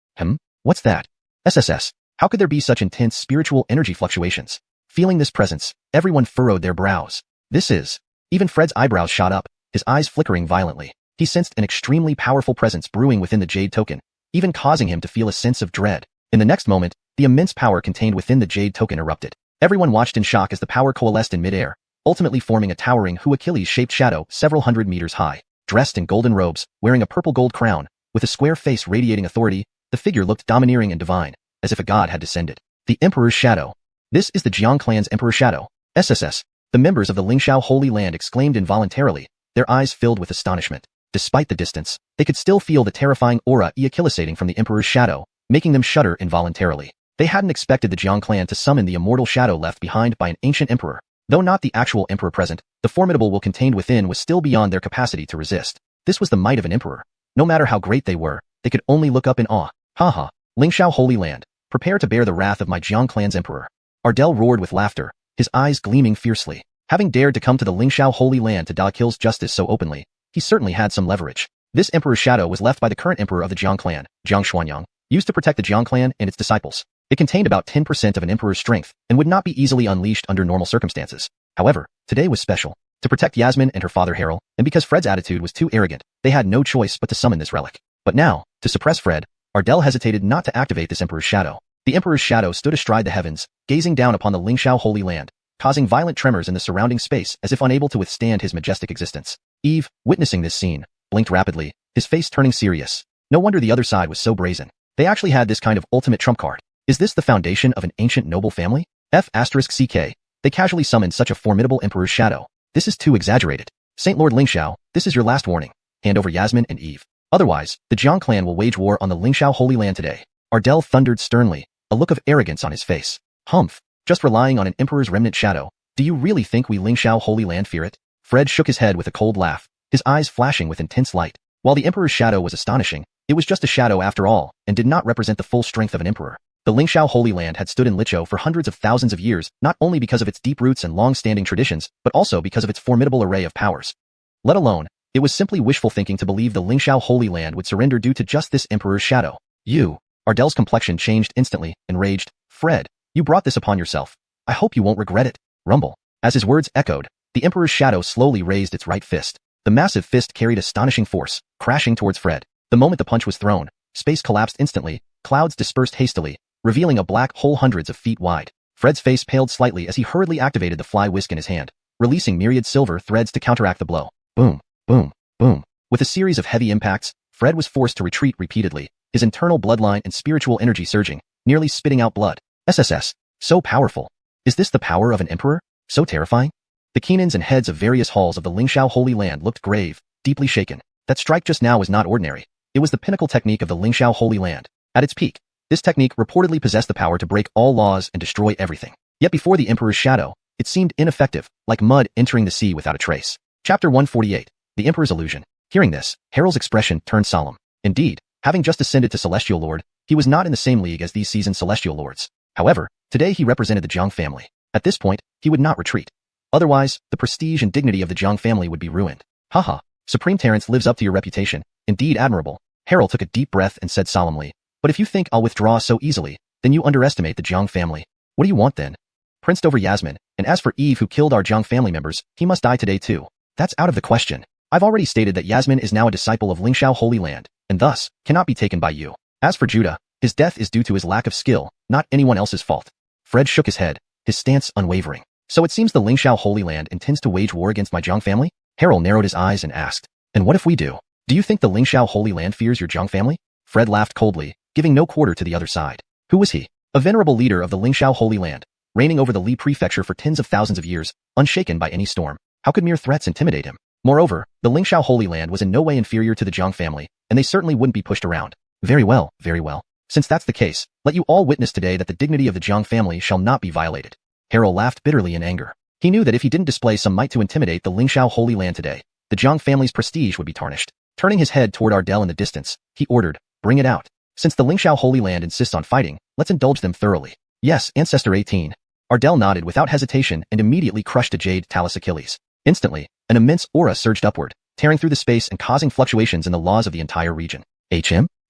What's that? SSS. How could there be such intense spiritual energy fluctuations? Feeling this presence, everyone furrowed their brows. This is... Even Fred's eyebrows shot up, his eyes flickering violently. He sensed an extremely powerful presence brewing within the jade token, even causing him to feel a sense of dread. In the next moment, the immense power contained within the jade token erupted. Everyone watched in shock as the power coalesced in midair, ultimately forming a towering Achilles-shaped shadow several hundred meters high. Dressed in golden robes, wearing a purple gold crown, with a square face radiating authority, the figure looked domineering and divine, as if a god had descended. The Emperor's Shadow. This is the Jiang clan's Emperor's Shadow. SSS. The members of the Lingxiao Holy Land exclaimed involuntarily, their eyes filled with astonishment. Despite the distance, they could still feel the terrifying aura ejaculate from the Emperor's Shadow, making them shudder involuntarily. They hadn't expected the Jiang clan to summon the immortal shadow left behind by an ancient emperor. Though not the actual emperor present, the formidable will contained within was still beyond their capacity to resist. This was the might of an emperor. No matter how great they were, they could only look up in awe. Haha, Lingxiao Holy Land, prepare to bear the wrath of my Jiang clan's emperor. Ardell roared with laughter, his eyes gleaming fiercely. Having dared to come to the Lingxiao Holy Land to Dalekill's justice so openly, he certainly had some leverage. This emperor's shadow was left by the current emperor of the Jiang clan, Jiang Xuanyang, used to protect the Jiang clan and its disciples. It contained about 10% of an emperor's strength and would not be easily unleashed under normal circumstances. However, today was special. To protect Yasmin and her father Harrell, and because Fred's attitude was too arrogant, they had no choice but to summon this relic. But now, to suppress Fred, Ardell hesitated not to activate this emperor's shadow. The emperor's shadow stood astride the heavens, gazing down upon the Lingxiao Holy Land, causing violent tremors in the surrounding space as if unable to withstand his majestic existence. Eve, witnessing this scene, blinked rapidly, his face turning serious. No wonder the other side was so brazen. They actually had this kind of ultimate trump card. Is this the foundation of an ancient noble family? F***CK. They casually summoned such a formidable emperor's shadow. This is too exaggerated. Saint Lord Lingxiao, this is your last warning. Hand over Yasmin and Eve. Otherwise, the Jiang clan will wage war on the Lingxiao Holy Land today. Ardell thundered sternly, a look of arrogance on his face. Humph. Just relying on an emperor's remnant shadow. Do you really think we Lingxiao Holy Land fear it? Fred shook his head with a cold laugh, his eyes flashing with intense light. While the emperor's shadow was astonishing, it was just a shadow after all, and did not represent the full strength of an emperor. The Lingxiao Holy Land had stood in Lichou for hundreds of thousands of years, not only because of its deep roots and long-standing traditions, but also because of its formidable array of powers. Let alone, it was simply wishful thinking to believe the Lingxiao Holy Land would surrender due to just this emperor's shadow. You. Ardell's complexion changed instantly, enraged. Fred, you brought this upon yourself. I hope you won't regret it. Rumble. As his words echoed, the emperor's shadow slowly raised its right fist. The massive fist carried astonishing force, crashing towards Fred. The moment the punch was thrown, space collapsed instantly, clouds dispersed hastily, revealing a black hole hundreds of feet wide. Fred's face paled slightly as he hurriedly activated the fly whisk in his hand, releasing myriad silver threads to counteract the blow. Boom, boom, boom. With a series of heavy impacts, Fred was forced to retreat repeatedly, his internal bloodline and spiritual energy surging, nearly spitting out blood. SSS. So powerful. Is this the power of an emperor? So terrifying? The Keenans and heads of various halls of the Lingxiao Holy Land looked grave, deeply shaken. That strike just now was not ordinary. It was the pinnacle technique of the Lingxiao Holy Land. At its peak, this technique reportedly possessed the power to break all laws and destroy everything. Yet before the emperor's shadow, it seemed ineffective, like mud entering the sea without a trace. Chapter 148. The Emperor's Illusion. Hearing this, Harold's expression turned solemn. Indeed, having just ascended to Celestial Lord, he was not in the same league as these seasoned Celestial Lords. However, today he represented the Jiang family. At this point, he would not retreat. Otherwise, the prestige and dignity of the Jiang family would be ruined. Haha, Supreme Terrence lives up to your reputation. Indeed admirable. Harold took a deep breath and said solemnly, but if you think I'll withdraw so easily, then you underestimate the Jiang family. What do you want then? Prince over Yasmin, and as for Eve who killed our Jiang family members, he must die today too. That's out of the question. I've already stated that Yasmin is now a disciple of Lingxiao Holy Land, and thus, cannot be taken by you. As for Judah, his death is due to his lack of skill, not anyone else's fault. Fred shook his head, his stance unwavering. So it seems the Lingxiao Holy Land intends to wage war against my Jiang family? Harold narrowed his eyes and asked, and what if we do? Do you think the Lingxiao Holy Land fears your Jiang family? Fred laughed coldly, giving no quarter to the other side. Who was he? A venerable leader of the Lingxiao Holy Land, reigning over the Li Prefecture for tens of thousands of years, unshaken by any storm. How could mere threats intimidate him? Moreover, the Lingxiao Holy Land was in no way inferior to the Jiang family, and they certainly wouldn't be pushed around. Very well, very well. Since that's the case, let you all witness today that the dignity of the Jiang family shall not be violated. Harold laughed bitterly in anger. He knew that if he didn't display some might to intimidate the Lingxiao Holy Land today, the Jiang family's prestige would be tarnished. Turning his head toward Ardell in the distance, he ordered, bring it out. Since the Lingxiao Holy Land insists on fighting, let's indulge them thoroughly. Yes, Ancestor 18. Ardell nodded without hesitation and immediately crushed a jade talus Achilles. Instantly, an immense aura surged upward, tearing through the space and causing fluctuations in the laws of the entire region.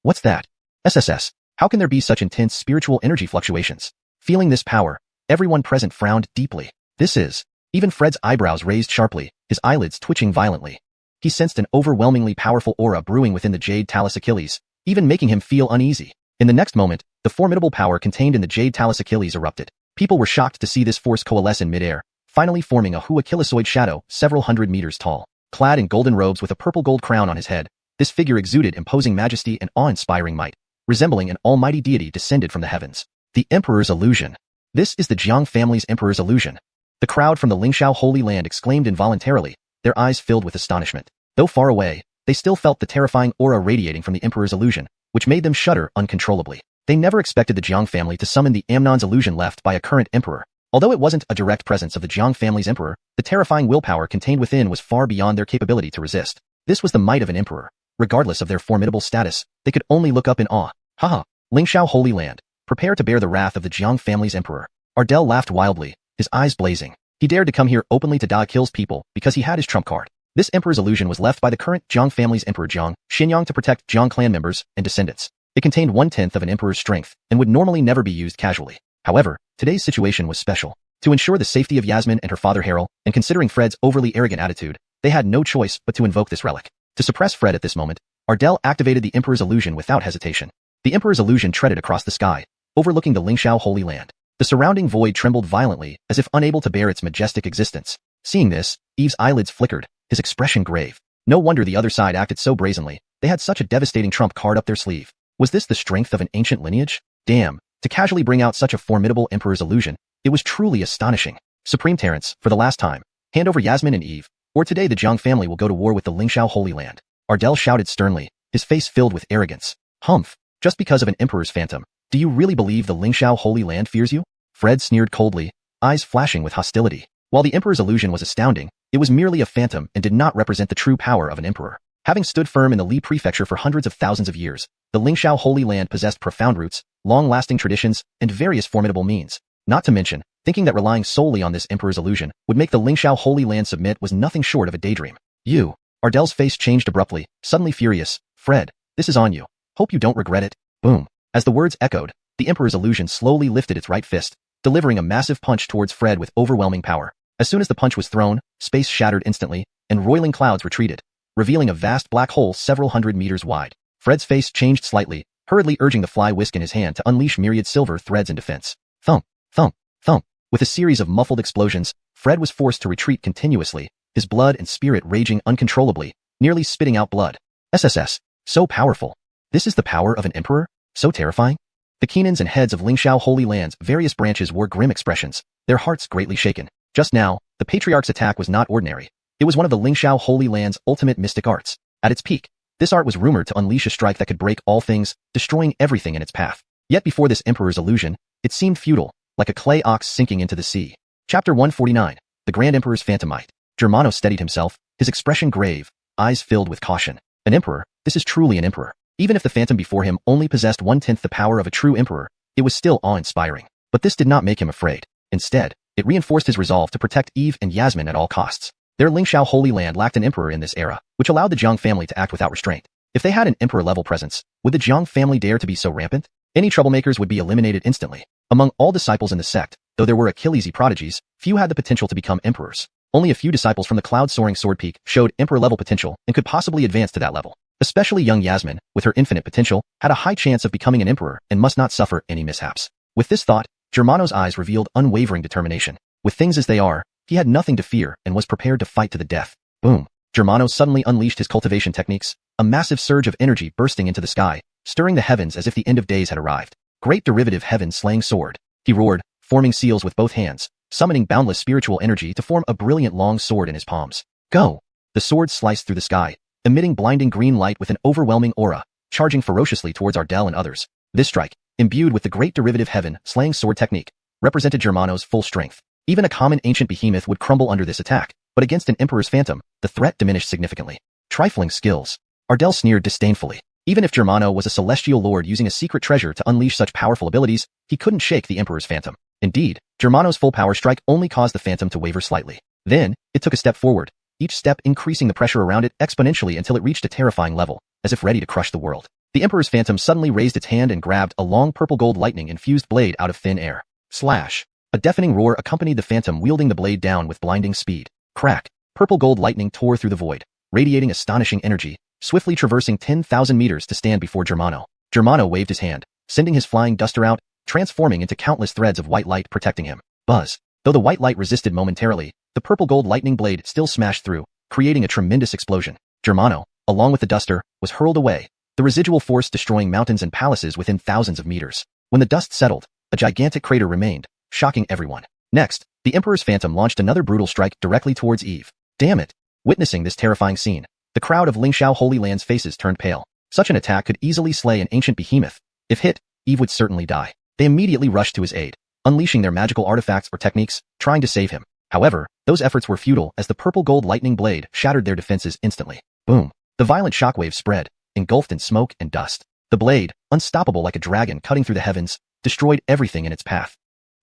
What's that? SSS. How can there be such intense spiritual energy fluctuations? Feeling this power, everyone present frowned deeply. This is. Even Fred's eyebrows raised sharply, his eyelids twitching violently. He sensed an overwhelmingly powerful aura brewing within the jade talus Achilles, even making him feel uneasy. In the next moment, the formidable power contained in the jade talus Achilles erupted. People were shocked to see this force coalesce in midair, finally forming a Achillisoid shadow several hundred meters tall. Clad in golden robes with a purple-gold crown on his head, this figure exuded imposing majesty and awe-inspiring might, resembling an almighty deity descended from the heavens. The Emperor's Illusion. This is the Jiang family's Emperor's Illusion. The crowd from the Lingxiao Holy Land exclaimed involuntarily, their eyes filled with astonishment. Though far away, they still felt the terrifying aura radiating from the Emperor's Illusion, which made them shudder uncontrollably. They never expected the Jiang family to summon the Amnon's illusion left by a current emperor. Although it wasn't a direct presence of the Jiang family's emperor, the terrifying willpower contained within was far beyond their capability to resist. This was the might of an emperor. Regardless of their formidable status, they could only look up in awe. Haha, Lingxiao Holy Land, prepare to bear the wrath of the Jiang family's emperor. Ardell laughed wildly, his eyes blazing. He dared to come here openly to die kills people because he had his trump card. This emperor's illusion was left by the current Jiang family's emperor Jiang Xianxia to protect Jiang clan members and descendants. It contained 1/10 of an emperor's strength and would normally never be used casually. However, today's situation was special. To ensure the safety of Yasmin and her father Harold, and considering Fred's overly arrogant attitude, they had no choice but to invoke this relic. To suppress Fred at this moment, Ardell activated the Emperor's Illusion without hesitation. The Emperor's Illusion treaded across the sky, overlooking the Lingxiao Holy Land. The surrounding void trembled violently, as if unable to bear its majestic existence. Seeing this, Eve's eyelids flickered, his expression grave. No wonder the other side acted so brazenly. They had such a devastating trump card up their sleeve. Was this the strength of an ancient lineage? Damn, To casually bring out such a formidable Emperor's illusion, it was truly astonishing. Supreme Terrence, for the last time, hand over Yasmin and Eve, or today the Jiang family will go to war with the Lingxiao Holy Land. Ardell shouted sternly, his face filled with arrogance. Humph, just because of an Emperor's phantom, do you really believe the Lingxiao Holy Land fears you? Fred sneered coldly, eyes flashing with hostility. While the Emperor's illusion was astounding, it was merely a phantom and did not represent the true power of an Emperor. Having stood firm in the Li Prefecture for hundreds of thousands of years, the Lingxiao Holy Land possessed profound roots, long-lasting traditions, and various formidable means. Not to mention, thinking that relying solely on this Emperor's illusion would make the Lingxiao Holy Land submit was nothing short of a daydream. You. Ardell's face changed abruptly, suddenly furious. Fred, this is on you. Hope you don't regret it. Boom. As the words echoed, the Emperor's illusion slowly lifted its right fist, delivering a massive punch towards Fred with overwhelming power. As soon as the punch was thrown, space shattered instantly, and roiling clouds retreated, revealing a vast black hole several hundred meters wide. Fred's face changed slightly, hurriedly urging the fly whisk in his hand to unleash myriad silver threads in defense. Thump, thump, thump. With a series of muffled explosions, Fred was forced to retreat continuously, his blood and spirit raging uncontrollably, nearly spitting out blood. SSS. So powerful. This is the power of an Emperor? So terrifying? The Keenans and heads of Lingxiao Holy Land's various branches wore grim expressions, their hearts greatly shaken. Just now, the Patriarch's attack was not ordinary. It was one of the Lingxiao Holy Land's ultimate mystic arts. At its peak, this art was rumored to unleash a strike that could break all things, destroying everything in its path. Yet before this Emperor's illusion, it seemed futile, like a clay ox sinking into the sea. Chapter 149. The Grand Emperor's Phantomite. Germano steadied himself, his expression grave, eyes filled with caution. An Emperor, this is truly an Emperor. Even if the phantom before him only possessed 1/10 the power of a true Emperor, it was still awe-inspiring. But this did not make him afraid. Instead, it reinforced his resolve to protect Eve and Yasmin at all costs. Their Lingxiao Holy Land lacked an Emperor in this era, which allowed the Jiang family to act without restraint. If they had an Emperor-level presence, would the Jiang family dare to be so rampant? Any troublemakers would be eliminated instantly. Among all disciples in the sect, though there were Achillesy prodigies, few had the potential to become Emperors. Only a few disciples from the cloud-soaring sword peak showed Emperor-level potential and could possibly advance to that level. Especially young Yasmin, with her infinite potential, had a high chance of becoming an Emperor and must not suffer any mishaps. With this thought, Germano's eyes revealed unwavering determination. With things as they are, he had nothing to fear and was prepared to fight to the death. Boom. Germano suddenly unleashed his cultivation techniques, a massive surge of energy bursting into the sky, stirring the heavens as if the end of days had arrived. Great derivative heaven-slaying sword. He roared, forming seals with both hands, summoning boundless spiritual energy to form a brilliant long sword in his palms. Go! The sword sliced through the sky, emitting blinding green light with an overwhelming aura, charging ferociously towards Ardell and others. This strike, imbued with the great derivative heaven-slaying sword technique, represented Germano's full strength. Even a common ancient behemoth would crumble under this attack, but against an Emperor's phantom, the threat diminished significantly. Trifling skills. Ardell sneered disdainfully. Even if Germano was a celestial lord using a secret treasure to unleash such powerful abilities, he couldn't shake the Emperor's phantom. Indeed, Germano's full power strike only caused the phantom to waver slightly. Then, it took a step forward, each step increasing the pressure around it exponentially until it reached a terrifying level, as if ready to crush the world. The Emperor's phantom suddenly raised its hand and grabbed a long purple-gold lightning-infused blade out of thin air. Slash! A deafening roar accompanied the phantom wielding the blade down with blinding speed. Crack! Purple-gold lightning tore through the void, radiating astonishing energy, swiftly traversing 10,000 meters to stand before Germano. Germano waved his hand, sending his flying duster out, transforming into countless threads of white light protecting him. Buzz! Though the white light resisted momentarily, the purple-gold lightning blade still smashed through, creating a tremendous explosion. Germano, along with the duster, was hurled away, the residual force destroying mountains and palaces within thousands of meters. When the dust settled, a gigantic crater remained, shocking everyone. Next, the Emperor's phantom launched another brutal strike directly towards Eve. Damn it! Witnessing this terrifying scene, the crowd of Lingxiao Holy Land's faces turned pale. Such an attack could easily slay an ancient behemoth. If hit, Eve would certainly die. They immediately rushed to his aid, unleashing their magical artifacts or techniques, trying to save him. However, those efforts were futile as the purple-gold lightning blade shattered their defenses instantly. Boom! The violent shockwave spread, engulfed in smoke and dust. The blade, unstoppable like a dragon cutting through the heavens, destroyed everything in its path.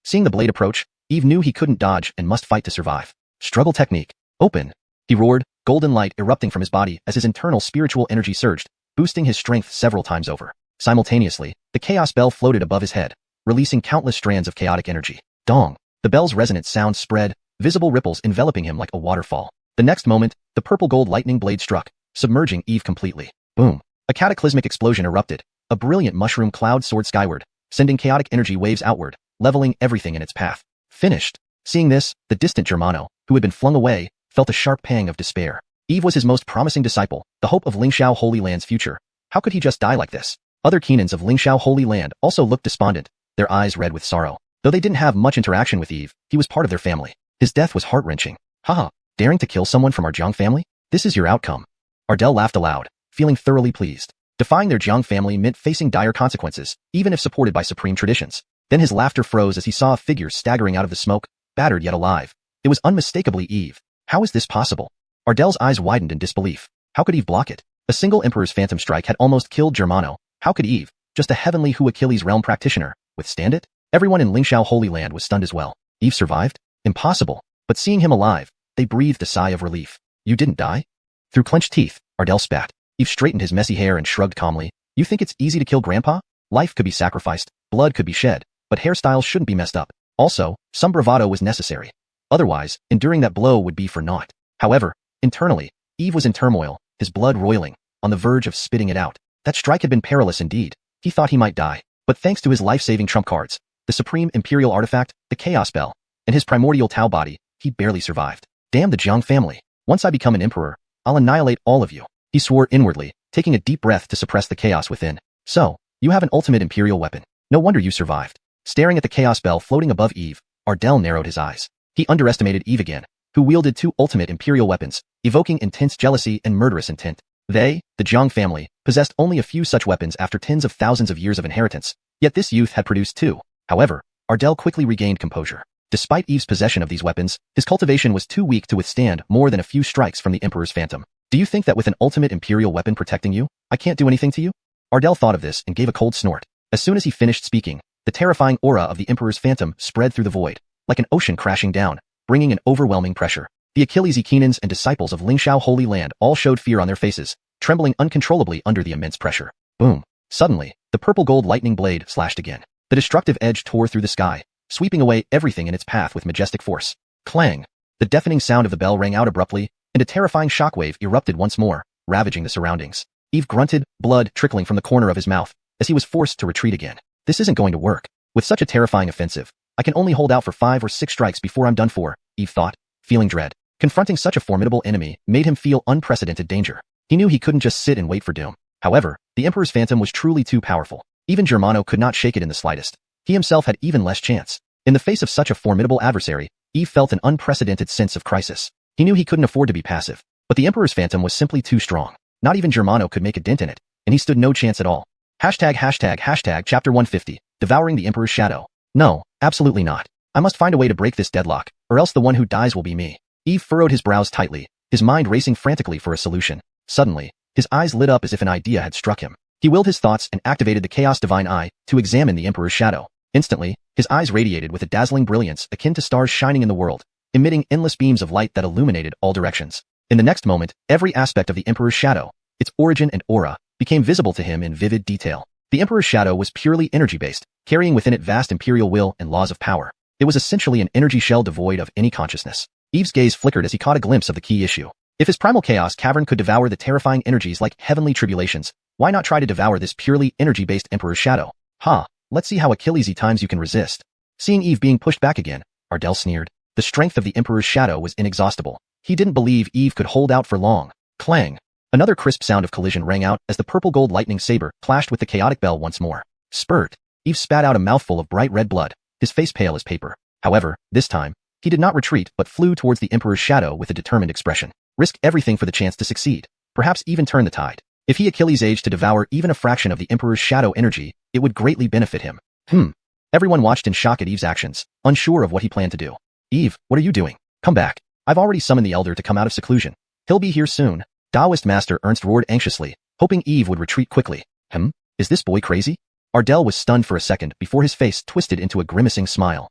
Seeing the blade approach, Eve knew he couldn't dodge and must fight to survive. Struggle technique. Open! He roared, golden light erupting from his body as his internal spiritual energy surged, boosting his strength several times over. Simultaneously, the chaos bell floated above his head, releasing countless strands of chaotic energy. Dong! The bell's resonant sound spread, visible ripples enveloping him like a waterfall. The next moment, the purple-gold lightning blade struck, submerging Eve completely. Boom! A cataclysmic explosion erupted, a brilliant mushroom cloud soared skyward, sending chaotic energy waves outward, leveling everything in its path. Finished! Seeing this, the distant Germano, who had been flung away, felt a sharp pang of despair. Eve was his most promising disciple, the hope of Lingxiao Holy Land's future. How could he just die like this? Other Keenans of Lingxiao Holy Land also looked despondent, their eyes red with sorrow. Though they didn't have much interaction with Eve, he was part of their family. His death was heart-wrenching. Haha, daring to kill someone from our Jiang family? This is your outcome. Ardell laughed aloud, feeling thoroughly pleased. Defying their Jiang family meant facing dire consequences, even if supported by supreme traditions. Then his laughter froze as he saw a figure staggering out of the smoke, battered yet alive. It was unmistakably Eve. How is this possible? Ardell's eyes widened in disbelief. How could Eve block it? A single Emperor's phantom strike had almost killed Germano. How could Eve, just a heavenly Hu Achilles realm practitioner, withstand it? Everyone in Lingxiao Holy Land was stunned as well. Eve survived? Impossible. But seeing him alive, they breathed a sigh of relief. You didn't die? Through clenched teeth, Ardell spat. Eve straightened his messy hair and shrugged calmly. You think it's easy to kill Grandpa? Life could be sacrificed, blood could be shed, but hairstyles shouldn't be messed up. Also, some bravado was necessary. Otherwise, enduring that blow would be for naught. However, internally, Eve was in turmoil, his blood roiling, on the verge of spitting it out. That strike had been perilous indeed. He thought he might die. But thanks to his life-saving trump cards, the supreme imperial artifact, the Chaos Bell, and his primordial Tau body, he barely survived. Damn the Jiang family. Once I become an emperor, I'll annihilate all of you. He swore inwardly, taking a deep breath to suppress the chaos within. So, you have an ultimate imperial weapon. No wonder you survived. Staring at the Chaos Bell floating above Eve, Ardell narrowed his eyes. He underestimated Eve again, who wielded two ultimate imperial weapons, evoking intense jealousy and murderous intent. They, the Jiang family, possessed only a few such weapons after tens of thousands of years of inheritance, yet this youth had produced two. However, Ardell quickly regained composure. Despite Eve's possession of these weapons, his cultivation was too weak to withstand more than a few strikes from the Emperor's phantom. Do you think that with an ultimate imperial weapon protecting you, I can't do anything to you? Ardell thought of this and gave a cold snort. As soon as he finished speaking, the terrifying aura of the Emperor's phantom spread through the void, like an ocean crashing down, bringing an overwhelming pressure. The Achilles Ekinans and disciples of Lingxiao Holy Land all showed fear on their faces, trembling uncontrollably under the immense pressure. Boom. Suddenly, the purple-gold lightning blade slashed again. The destructive edge tore through the sky, sweeping away everything in its path with majestic force. Clang! The deafening sound of the bell rang out abruptly, and a terrifying shockwave erupted once more, ravaging the surroundings. Eve grunted, blood trickling from the corner of his mouth, as he was forced to retreat again. This isn't going to work. With such a terrifying offensive, I can only hold out for 5 or 6 strikes before I'm done for, Eve thought, feeling dread. Confronting such a formidable enemy made him feel unprecedented danger. He knew he couldn't just sit and wait for doom. However, the Emperor's phantom was truly too powerful. Even Germano could not shake it in the slightest. He himself had even less chance. In the face of such a formidable adversary, Eve felt an unprecedented sense of crisis. He knew he couldn't afford to be passive. But the Emperor's phantom was simply too strong. Not even Germano could make a dent in it, and he stood no chance at all. Hashtag chapter 150, devouring the Emperor's shadow. No, absolutely not. I must find a way to break this deadlock, or else the one who dies will be me. Eve furrowed his brows tightly, his mind racing frantically for a solution. Suddenly, his eyes lit up as if an idea had struck him. He willed his thoughts and activated the Chaos Divine Eye to examine the Emperor's shadow. Instantly, his eyes radiated with a dazzling brilliance akin to stars shining in the world, emitting endless beams of light that illuminated all directions. In the next moment, every aspect of the Emperor's shadow, its origin and aura, became visible to him in vivid detail. The Emperor's shadow was purely energy-based, carrying within it vast imperial will and laws of power. It was essentially an energy shell devoid of any consciousness. Eve's gaze flickered as he caught a glimpse of the key issue. If his primal chaos cavern could devour the terrifying energies like heavenly tribulations, why not try to devour this purely energy-based Emperor's shadow? Let's see how Achillesy times you can resist. Seeing Eve being pushed back again, Ardell sneered. The strength of the Emperor's shadow was inexhaustible. He didn't believe Eve could hold out for long. Clang! Another crisp sound of collision rang out as the purple-gold lightning saber clashed with the chaotic bell once more. Spurt! Eve spat out a mouthful of bright red blood, his face pale as paper. However, this time, he did not retreat but flew towards the Emperor's shadow with a determined expression. Risk everything for the chance to succeed, perhaps even turn the tide. If he Achilles aged to devour even a fraction of the Emperor's shadow energy, it would greatly benefit him. Everyone watched in shock at Eve's actions, unsure of what he planned to do. Eve, what are you doing? Come back. I've already summoned the Elder to come out of seclusion. He'll be here soon. Taoist Master Ernst roared anxiously, hoping Eve would retreat quickly. Is this boy crazy? Ardell was stunned for a second before his face twisted into a grimacing smile.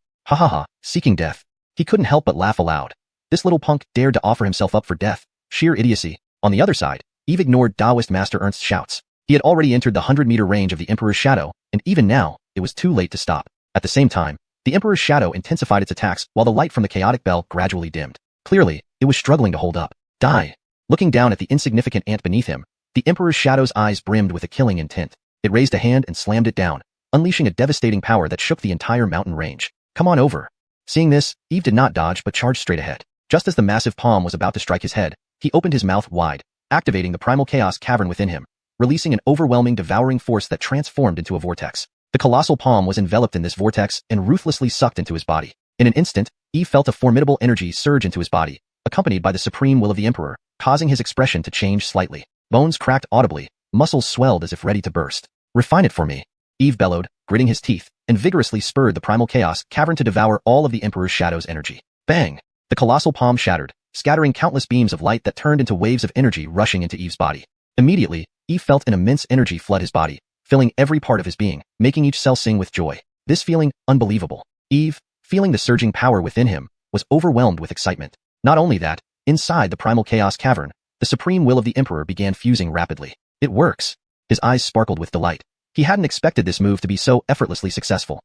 Seeking death. He couldn't help but laugh aloud. This little punk dared to offer himself up for death. Sheer idiocy. On the other side, Eve ignored Taoist Master Ernst's shouts. He had already entered the 100-meter range of the Emperor's shadow, and even now, it was too late to stop. At the same time, the Emperor's shadow intensified its attacks while the light from the chaotic bell gradually dimmed. Clearly, it was struggling to hold up. Die! Looking down at the insignificant ant beneath him, the Emperor's shadow's eyes brimmed with a killing intent. It raised a hand and slammed it down, unleashing a devastating power that shook the entire mountain range. Come on over. Seeing this, Eve did not dodge but charged straight ahead. Just as the massive palm was about to strike his head, he opened his mouth wide, activating the primal chaos cavern within him, releasing an overwhelming devouring force that transformed into a vortex. The colossal palm was enveloped in this vortex and ruthlessly sucked into his body. In an instant, Eve felt a formidable energy surge into his body, accompanied by the supreme will of the Emperor, causing his expression to change slightly. Bones cracked audibly, muscles swelled as if ready to burst. "Refine it for me," Eve bellowed, gritting his teeth, and vigorously spurred the primal chaos cavern to devour all of the Emperor's shadow's energy. Bang! The colossal palm shattered, scattering countless beams of light that turned into waves of energy rushing into Eve's body. Immediately, Eve felt an immense energy flood his body, filling every part of his being, making each cell sing with joy. This feeling, unbelievable. Eve, feeling the surging power within him, was overwhelmed with excitement. Not only that, inside the primal chaos cavern, the supreme will of the Emperor began fusing rapidly. It works. His eyes sparkled with delight. He hadn't expected this move to be so effortlessly successful.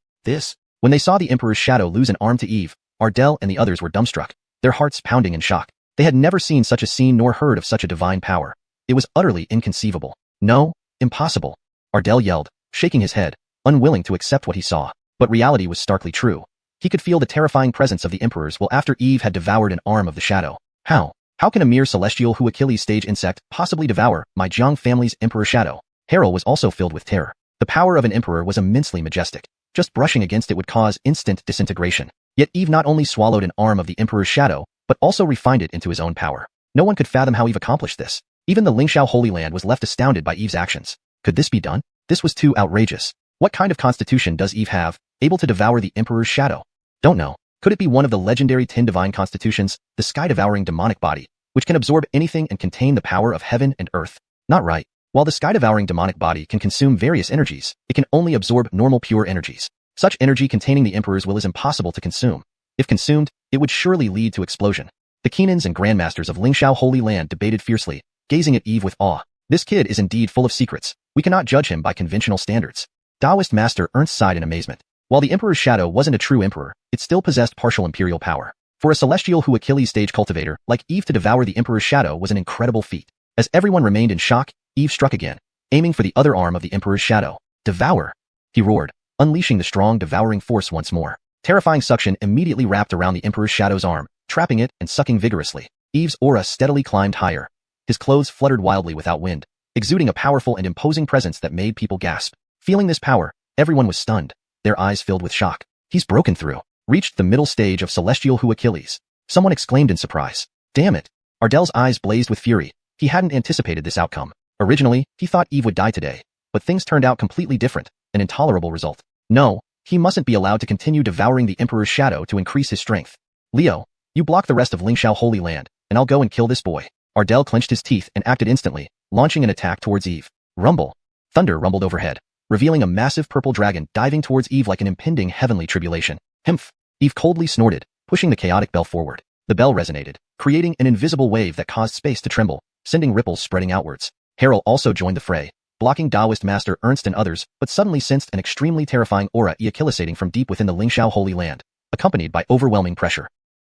When they saw the Emperor's shadow lose an arm to Eve, Ardell and the others were dumbstruck, their hearts pounding in shock. They had never seen such a scene nor heard of such a divine power. It was utterly inconceivable. No, impossible. Ardell yelled, shaking his head, unwilling to accept what he saw. But reality was starkly true. He could feel the terrifying presence of the Emperor's will after Eve had devoured an arm of the shadow. How? How can a mere celestial who Achilles stage insect possibly devour my Jiang family's Emperor shadow? Harrell was also filled with terror. The power of an Emperor was immensely majestic. Just brushing against it would cause instant disintegration. Yet Eve not only swallowed an arm of the Emperor's shadow, but also refined it into his own power. No one could fathom how Eve accomplished this. Even the Lingxiao Holy Land was left astounded by Eve's actions. Could this be done? This was too outrageous. What kind of constitution does Eve have, able to devour the Emperor's shadow? Don't know. Could it be one of the legendary 10 divine constitutions, the sky-devouring demonic body, which can absorb anything and contain the power of heaven and earth? Not right. While the sky-devouring demonic body can consume various energies, it can only absorb normal pure energies. Such energy containing the Emperor's will is impossible to consume. If consumed, it would surely lead to explosion. The Keenans and Grandmasters of Lingxiao Holy Land debated fiercely, gazing at Eve with awe. This kid is indeed full of secrets. We cannot judge him by conventional standards. Taoist Master Ernst sighed in amazement. While the Emperor's shadow wasn't a true Emperor, it still possessed partial imperial power. For a celestial who Achilles stage cultivator like Eve to devour the Emperor's shadow was an incredible feat. As everyone remained in shock, Eve struck again, aiming for the other arm of the Emperor's shadow. Devour! He roared, unleashing the strong devouring force once more. Terrifying suction immediately wrapped around the Emperor's shadow's arm, trapping it and sucking vigorously. Eve's aura steadily climbed higher. His clothes fluttered wildly without wind, exuding a powerful and imposing presence that made people gasp. Feeling this power, everyone was stunned, their eyes filled with shock. He's broken through, reached the middle stage of celestial Hu Achilles. Someone exclaimed in surprise. Damn it! Ardell's eyes blazed with fury. He hadn't anticipated this outcome. Originally, he thought Eve would die today, but things turned out completely different, an intolerable result. No, he mustn't be allowed to continue devouring the Emperor's shadow to increase his strength. Leo, you block the rest of Lingxiao Holy Land, and I'll go and kill this boy. Ardell clenched his teeth and acted instantly, launching an attack towards Eve. Rumble. Thunder rumbled overhead, revealing a massive purple dragon diving towards Eve like an impending heavenly tribulation. Humph! Eve coldly snorted, pushing the chaotic bell forward. The bell resonated, creating an invisible wave that caused space to tremble, sending ripples spreading outwards. Harrell also joined the fray, blocking Taoist Master Ernst and others, but suddenly sensed an extremely terrifying aura ejaculating from deep within the Lingxiao Holy Land, accompanied by overwhelming pressure.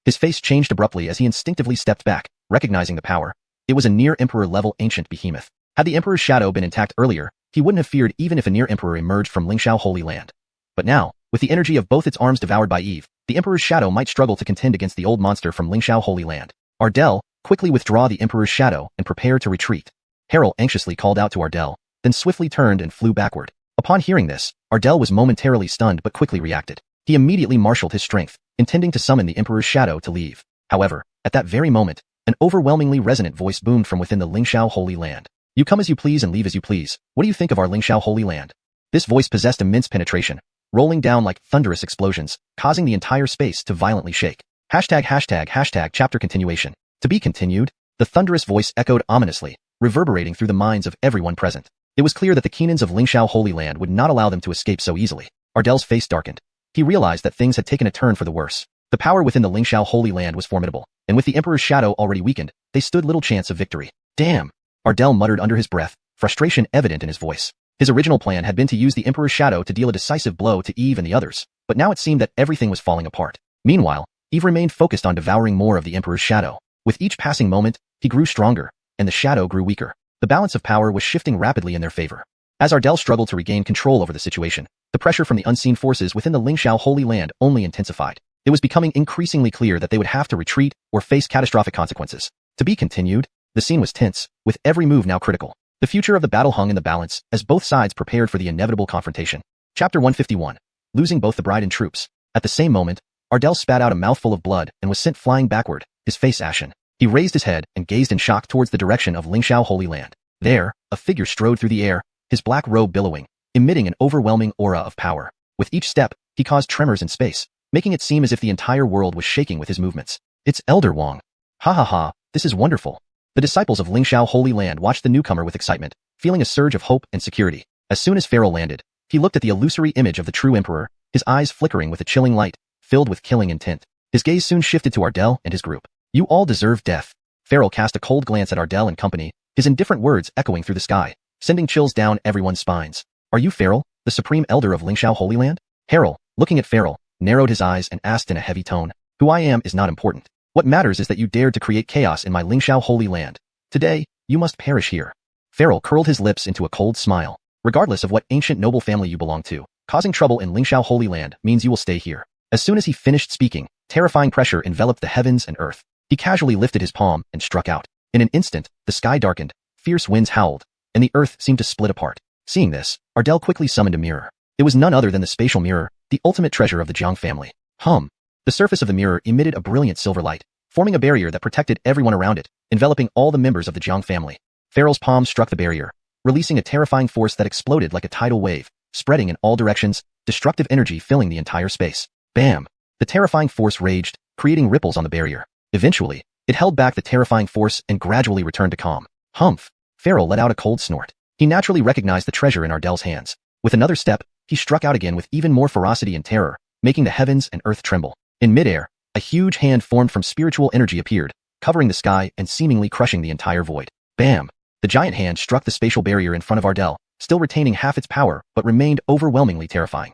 His face changed abruptly as he instinctively stepped back, recognizing the power. It was a near-Emperor-level ancient behemoth. Had the Emperor's shadow been intact earlier, he wouldn't have feared even if a near-Emperor emerged from Lingxiao Holy Land. But now, with the energy of both its arms devoured by Eve, the Emperor's shadow might struggle to contend against the old monster from Lingxiao Holy Land. Ardell, quickly withdraw the Emperor's shadow and prepare to retreat. Harrell anxiously called out to Ardell, then swiftly turned and flew backward. Upon hearing this, Ardell was momentarily stunned but quickly reacted. He immediately marshaled his strength, intending to summon the Emperor's shadow to leave. However, at that very moment, an overwhelmingly resonant voice boomed from within the Lingxiao Holy Land. You come as you please and leave as you please. What do you think of our Lingxiao Holy Land? This voice possessed immense penetration, rolling down like thunderous explosions, causing the entire space to violently shake. #### chapter continuation. To be continued, the thunderous voice echoed ominously, reverberating through the minds of everyone present. It was clear that the Keenans of Lingxiao Holy Land would not allow them to escape so easily. Ardell's face darkened. He realized that things had taken a turn for the worse. The power within the Lingxiao Holy Land was formidable, and with the Emperor's shadow already weakened, they stood little chance of victory. Damn! Ardell muttered under his breath, frustration evident in his voice. His original plan had been to use the Emperor's shadow to deal a decisive blow to Eve and the others, but now it seemed that everything was falling apart. Meanwhile, Eve remained focused on devouring more of the Emperor's shadow. With each passing moment, he grew stronger, and the shadow grew weaker. The balance of power was shifting rapidly in their favor. As Ardell struggled to regain control over the situation, the pressure from the unseen forces within the Lingxiao Holy Land only intensified. It was becoming increasingly clear that they would have to retreat or face catastrophic consequences. To be continued, the scene was tense, with every move now critical. The future of the battle hung in the balance, as both sides prepared for the inevitable confrontation. Chapter 151. Losing both the bride and troops. At the same moment, Ardell spat out a mouthful of blood and was sent flying backward, his face ashen. He raised his head and gazed in shock towards the direction of Lingxiao Holy Land. There, a figure strode through the air, his black robe billowing, emitting an overwhelming aura of power. With each step, he caused tremors in space, making it seem as if the entire world was shaking with his movements. It's Elder Wang. Ha ha ha, this is wonderful. The disciples of Lingxiao Holy Land watched the newcomer with excitement, feeling a surge of hope and security. As soon as Pharaoh landed, he looked at the illusory image of the true emperor, his eyes flickering with a chilling light, filled with killing intent. His gaze soon shifted to Ardell and his group. You all deserve death. Pharaoh cast a cold glance at Ardell and company, his indifferent words echoing through the sky, sending chills down everyone's spines. Are you Pharaoh, the supreme elder of Lingxiao Holy Land? Harrell, looking at Pharaoh, narrowed his eyes and asked in a heavy tone. Who I am is not important. What matters is that you dared to create chaos in my Lingxiao Holy Land. Today, you must perish here. Pharaoh curled his lips into a cold smile. Regardless of what ancient noble family you belong to, causing trouble in Lingxiao Holy Land means you will stay here. As soon as he finished speaking, terrifying pressure enveloped the heavens and earth. He casually lifted his palm and struck out. In an instant, the sky darkened, fierce winds howled, and the earth seemed to split apart. Seeing this, Ardell quickly summoned a mirror. It was none other than the spatial mirror, the ultimate treasure of the Jiang family. The surface of the mirror emitted a brilliant silver light, forming a barrier that protected everyone around it, enveloping all the members of the Jiang family. Pharaoh's palm struck the barrier, releasing a terrifying force that exploded like a tidal wave, spreading in all directions, destructive energy filling the entire space. Bam! The terrifying force raged, creating ripples on the barrier. Eventually, it held back the terrifying force and gradually returned to calm. Humph! Pharaoh let out a cold snort. He naturally recognized the treasure in Ardell's hands. With another step, he struck out again with even more ferocity and terror, making the heavens and earth tremble. In midair, a huge hand formed from spiritual energy appeared, covering the sky and seemingly crushing the entire void. Bam! The giant hand struck the spatial barrier in front of Ardell, still retaining half its power, but remained overwhelmingly terrifying.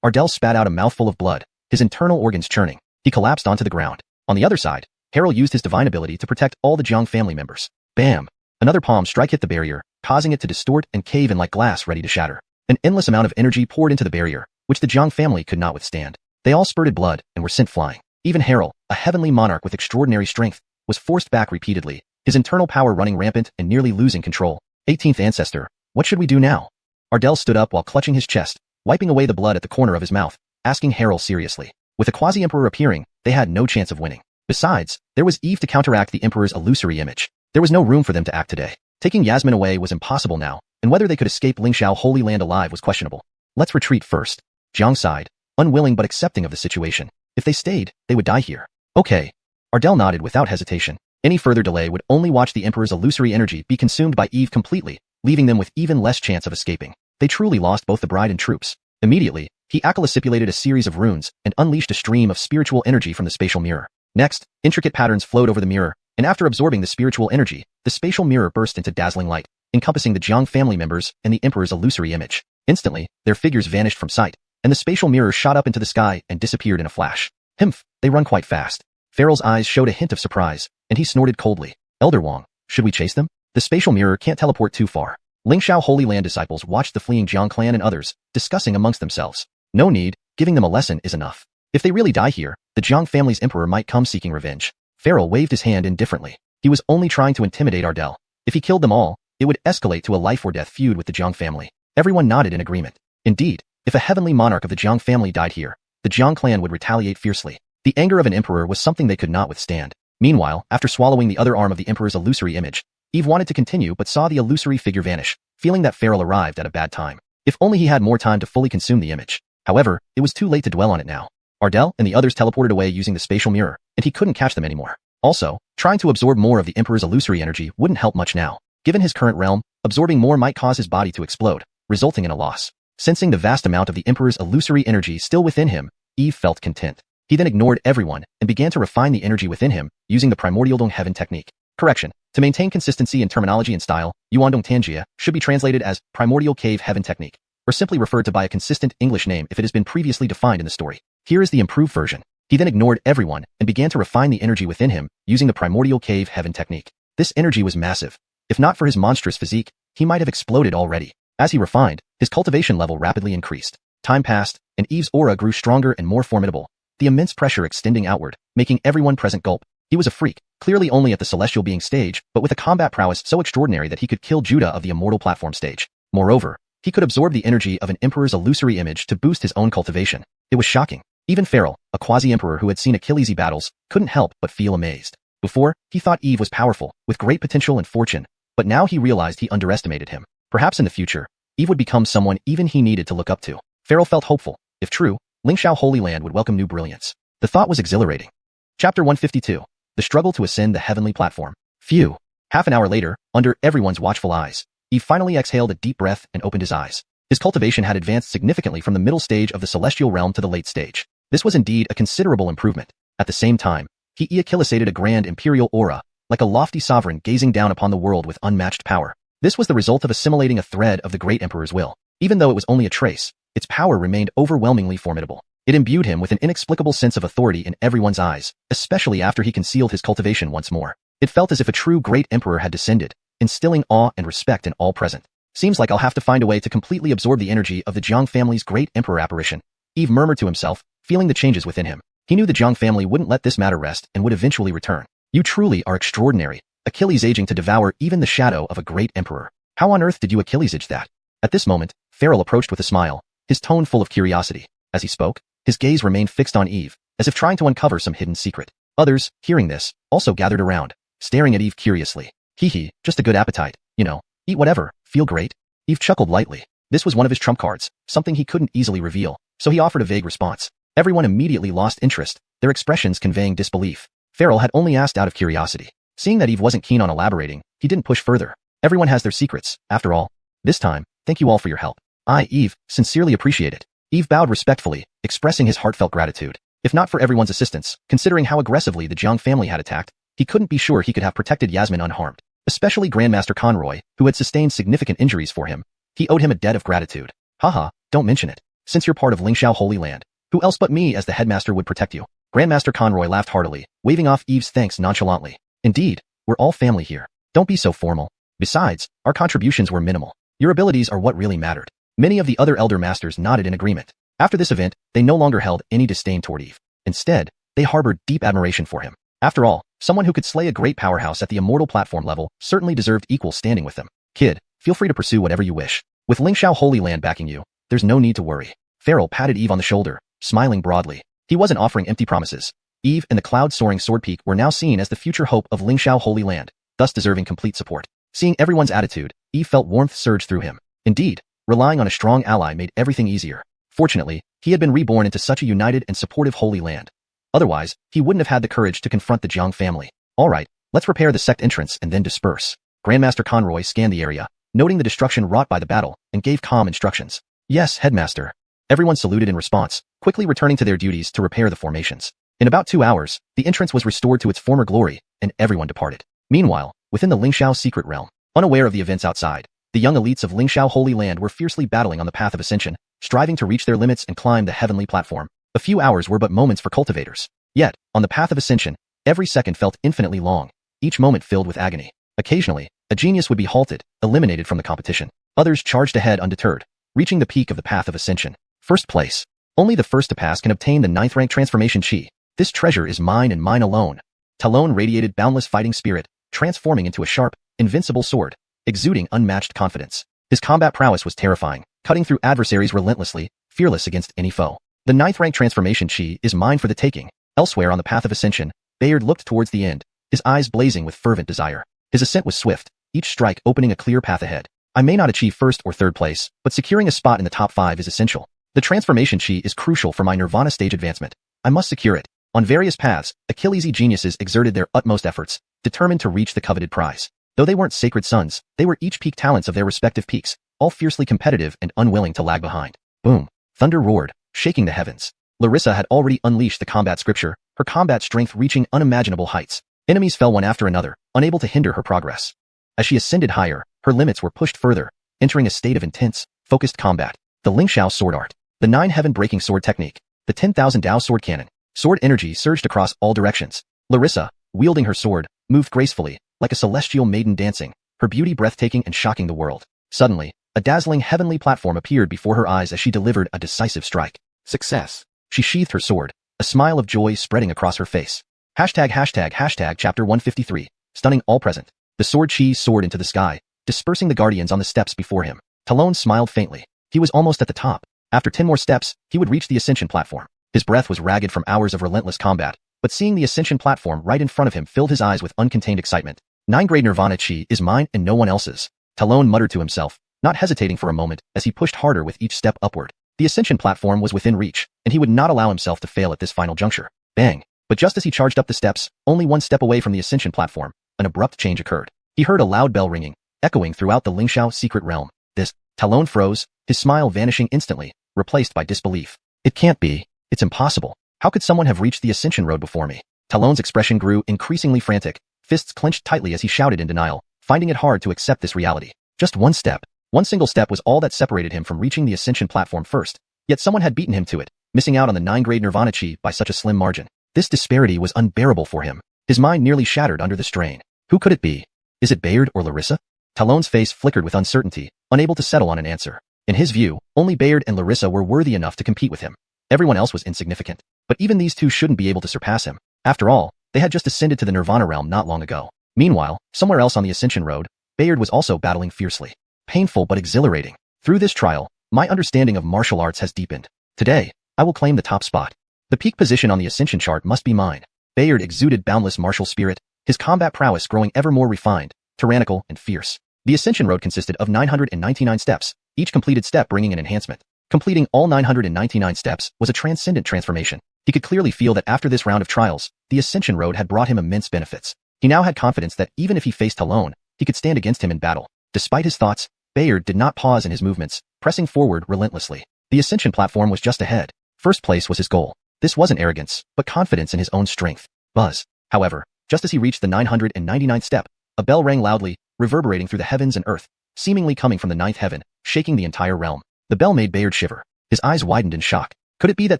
Ardell spat out a mouthful of blood, his internal organs churning. He collapsed onto the ground. On the other side, Harrell used his divine ability to protect all the Jiang family members. Bam! Another palm strike hit the barrier, causing it to distort and cave in like glass ready to shatter. An endless amount of energy poured into the barrier, which the Jiang family could not withstand. They all spurted blood and were sent flying. Even Harrell, a heavenly monarch with extraordinary strength, was forced back repeatedly, his internal power running rampant and nearly losing control. 18th Ancestor, what should we do now? Ardell stood up while clutching his chest, wiping away the blood at the corner of his mouth, asking Harrell seriously. With the quasi-emperor appearing, they had no chance of winning. Besides, there was Eve to counteract the emperor's illusory image. There was no room for them to act today. Taking Yasmin away was impossible now, and whether they could escape Lingxiao Holy Land alive was questionable. Let's retreat first. Jiang sighed, unwilling but accepting of the situation. If they stayed, they would die here. Okay. Ardell nodded without hesitation. Any further delay would only watch the emperor's illusory energy be consumed by Eve completely, leaving them with even less chance of escaping. They truly lost both the bride and troops. Immediately, he accolacipulated a series of runes and unleashed a stream of spiritual energy from the spatial mirror. Next, intricate patterns flowed over the mirror, and after absorbing the spiritual energy, the spatial mirror burst into dazzling light, encompassing the Jiang family members and the emperor's illusory image. Instantly, their figures vanished from sight, and the spatial mirror shot up into the sky and disappeared in a flash. Himph, they run quite fast. Pharaoh's eyes showed a hint of surprise, and he snorted coldly. Elder Wang, should we chase them? The spatial mirror can't teleport too far. Lingxiao Holy Land disciples watched the fleeing Jiang clan and others, discussing amongst themselves. No need, giving them a lesson is enough. If they really die here, the Jiang family's emperor might come seeking revenge. Pharaoh waved his hand indifferently. He was only trying to intimidate Ardell. If he killed them all, it would escalate to a life-or-death feud with the Jiang family. Everyone nodded in agreement. Indeed, if a heavenly monarch of the Jiang family died here, the Jiang clan would retaliate fiercely. The anger of an emperor was something they could not withstand. Meanwhile, after swallowing the other arm of the emperor's illusory image, Eve wanted to continue but saw the illusory figure vanish, feeling that Pharaoh arrived at a bad time. If only he had more time to fully consume the image. However, it was too late to dwell on it now. Ardell and the others teleported away using the spatial mirror, and he couldn't catch them anymore. Also, trying to absorb more of the emperor's illusory energy wouldn't help much now. Given his current realm, absorbing more might cause his body to explode, resulting in a loss. Sensing the vast amount of the emperor's illusory energy still within him, Eve felt content. He then ignored everyone and began to refine the energy within him using the primordial Dong Heaven technique. Correction. To maintain consistency in terminology and style, Yuandong Tanjia should be translated as primordial cave heaven technique, or simply referred to by a consistent English name if it has been previously defined in the story. Here is the improved version. He then ignored everyone and began to refine the energy within him using the primordial cave heaven technique. This energy was massive. If not for his monstrous physique, he might have exploded already. As he refined, his cultivation level rapidly increased. Time passed, and Eve's aura grew stronger and more formidable, the immense pressure extending outward, making everyone present gulp. He was a freak, clearly only at the celestial being stage, but with a combat prowess so extraordinary that he could kill Judah of the immortal platform stage. Moreover, He could absorb the energy of an emperor's illusory image to boost his own cultivation. It was shocking. Even Farrell, a quasi-emperor who had seen Achilles' battles, couldn't help but feel amazed. Before, he thought Eve was powerful, with great potential and fortune, but now he realized he underestimated him. Perhaps in the future, Eve would become someone even he needed to look up to. Farrell felt hopeful. If true, Lingxiao Holy Land would welcome new brilliance. The thought was exhilarating. Chapter 152. The struggle to ascend the heavenly platform. Phew. Half an hour later, under everyone's watchful eyes, Eve finally exhaled a deep breath and opened his eyes. His cultivation had advanced significantly from the middle stage of the celestial realm to the late stage. This was indeed a considerable improvement. At the same time, he ejaculated a grand imperial aura, like a lofty sovereign gazing down upon the world with unmatched power. This was the result of assimilating a thread of the great emperor's will. Even though it was only a trace, its power remained overwhelmingly formidable. It imbued him with an inexplicable sense of authority in everyone's eyes, especially after he concealed his cultivation once more. It felt as if a true great emperor had descended, instilling awe and respect in all present. Seems like I'll have to find a way to completely absorb the energy of the Jiang family's great emperor apparition. Eve murmured to himself, feeling the changes within him. He knew the Jiang family wouldn't let this matter rest and would eventually return. You truly are extraordinary, Achilles aging to devour even the shadow of a great emperor. How on earth did you Achilles age that? At this moment, Farrell approached with a smile, his tone full of curiosity. As he spoke, his gaze remained fixed on Eve, as if trying to uncover some hidden secret. Others, hearing this, also gathered around, staring at Eve curiously. Hee, just a good appetite, you know, eat whatever, feel great. Eve chuckled lightly. This was one of his trump cards, something he couldn't easily reveal, so he offered a vague response. Everyone immediately lost interest, their expressions conveying disbelief. Farrell had only asked out of curiosity. Seeing that Eve wasn't keen on elaborating, he didn't push further. Everyone has their secrets, after all. This time, thank you all for your help. I, Eve, sincerely appreciate it. Eve bowed respectfully, expressing his heartfelt gratitude. If not for everyone's assistance, considering how aggressively the Jiang family had attacked, he couldn't be sure he could have protected Yasmin unharmed. Especially Grandmaster Conroy, who had sustained significant injuries for him. He owed him a debt of gratitude. Haha, don't mention it. Since you're part of Lingxiao Holy Land, who else but me as the headmaster would protect you? Grandmaster Conroy laughed heartily, waving off Eve's thanks nonchalantly. Indeed, we're all family here. Don't be so formal. Besides, our contributions were minimal. Your abilities are what really mattered. Many of the other elder masters nodded in agreement. After this event, they no longer held any disdain toward Eve. Instead, they harbored deep admiration for him. After all, someone who could slay a great powerhouse at the immortal platform level certainly deserved equal standing with them. Kid, feel free to pursue whatever you wish. With Lingxiao Holy Land backing you, there's no need to worry. Farrell patted Eve on the shoulder, smiling broadly. He wasn't offering empty promises. Eve and the cloud-soaring Sword Peak were now seen as the future hope of Lingxiao Holy Land, thus deserving complete support. Seeing everyone's attitude, Eve felt warmth surge through him. Indeed, relying on a strong ally made everything easier. Fortunately, he had been reborn into such a united and supportive Holy Land. Otherwise, he wouldn't have had the courage to confront the Jiang family. Alright, let's repair the sect entrance and then disperse. Grandmaster Conroy scanned the area, noting the destruction wrought by the battle, and gave calm instructions. Yes, Headmaster. Everyone saluted in response, quickly returning to their duties to repair the formations. In about 2 hours, the entrance was restored to its former glory, and everyone departed. Meanwhile, within the Lingxiao secret realm, unaware of the events outside, the young elites of Lingxiao Holy Land were fiercely battling on the path of ascension, striving to reach their limits and climb the heavenly platform. A few hours were but moments for cultivators. Yet, on the path of ascension, every second felt infinitely long, each moment filled with agony. Occasionally, a genius would be halted, eliminated from the competition. Others charged ahead undeterred, reaching the peak of the path of ascension. First place. Only the first to pass can obtain the 9th rank transformation chi. This treasure is mine and mine alone. Talon radiated boundless fighting spirit, transforming into a sharp, invincible sword, exuding unmatched confidence. His combat prowess was terrifying, cutting through adversaries relentlessly, fearless against any foe. The 9th rank transformation chi is mine for the taking. Elsewhere on the path of ascension, Bayard looked towards the end, his eyes blazing with fervent desire. His ascent was swift, each strike opening a clear path ahead. I may not achieve first or third place, but securing a spot in the top 5 is essential. The transformation chi is crucial for my Nirvana stage advancement. I must secure it. On various paths, Achilles' geniuses exerted their utmost efforts, determined to reach the coveted prize. Though they weren't sacred sons, they were each peak talents of their respective peaks, all fiercely competitive and unwilling to lag behind. Boom! Thunder roared, shaking the heavens. Larissa had already unleashed the combat scripture, her combat strength reaching unimaginable heights. Enemies fell one after another, unable to hinder her progress. As she ascended higher, her limits were pushed further, entering a state of intense, focused combat. The Lingxiao sword art, the 9 heaven-breaking sword technique, the 10,000 Dao sword cannon. Sword energy surged across all directions. Larissa, wielding her sword, moved gracefully, like a celestial maiden dancing, her beauty breathtaking and shocking the world. Suddenly, a dazzling heavenly platform appeared before her eyes as she delivered a decisive strike. Success. She sheathed her sword, a smile of joy spreading across her face. Hashtag chapter 153, stunning all present. The sword chi soared into the sky, dispersing the guardians on the steps before him. Talon smiled faintly. He was almost at the top. After 10 more steps, he would reach the ascension platform. His breath was ragged from hours of relentless combat, but seeing the ascension platform right in front of him filled his eyes with uncontained excitement. 9-grade Nirvana Chi is mine and no one else's. Talon muttered to himself, not hesitating for a moment as he pushed harder with each step upward. The ascension platform was within reach, and he would not allow himself to fail at this final juncture. Bang! But just as he charged up the steps, only one step away from the ascension platform, an abrupt change occurred. He heard a loud bell ringing, echoing throughout the Lingxiao secret realm. This, Talon froze, his smile vanishing instantly, replaced by disbelief. It can't be. It's impossible. How could someone have reached the ascension road before me? Talon's expression grew increasingly frantic, fists clenched tightly as he shouted in denial, finding it hard to accept this reality. Just one step. One single step was all that separated him from reaching the ascension platform first, yet someone had beaten him to it, missing out on the 9-grade Nirvana Chi by such a slim margin. This disparity was unbearable for him. His mind nearly shattered under the strain. Who could it be? Is it Bayard or Larissa? Talon's face flickered with uncertainty, unable to settle on an answer. In his view, only Bayard and Larissa were worthy enough to compete with him. Everyone else was insignificant. But even these two shouldn't be able to surpass him. After all, they had just ascended to the Nirvana realm not long ago. Meanwhile, somewhere else on the Ascension Road, Bayard was also battling fiercely. Painful but exhilarating. Through this trial, my understanding of martial arts has deepened. Today, I will claim the top spot. The peak position on the Ascension chart must be mine. Bayard exuded boundless martial spirit, his combat prowess growing ever more refined, tyrannical, and fierce. The Ascension Road consisted of 999 steps, each completed step bringing an enhancement. Completing all 999 steps was a transcendent transformation. He could clearly feel that after this round of trials, the Ascension Road had brought him immense benefits. He now had confidence that even if he faced alone, he could stand against him in battle. Despite his thoughts, Bayard did not pause in his movements, pressing forward relentlessly. The Ascension platform was just ahead. First place was his goal. This wasn't arrogance, but confidence in his own strength. Buzz. However, just as he reached the 999th step, a bell rang loudly, reverberating through the heavens and earth, seemingly coming from the 9th heaven, shaking the entire realm. The bell made Bayard shiver. His eyes widened in shock. Could it be that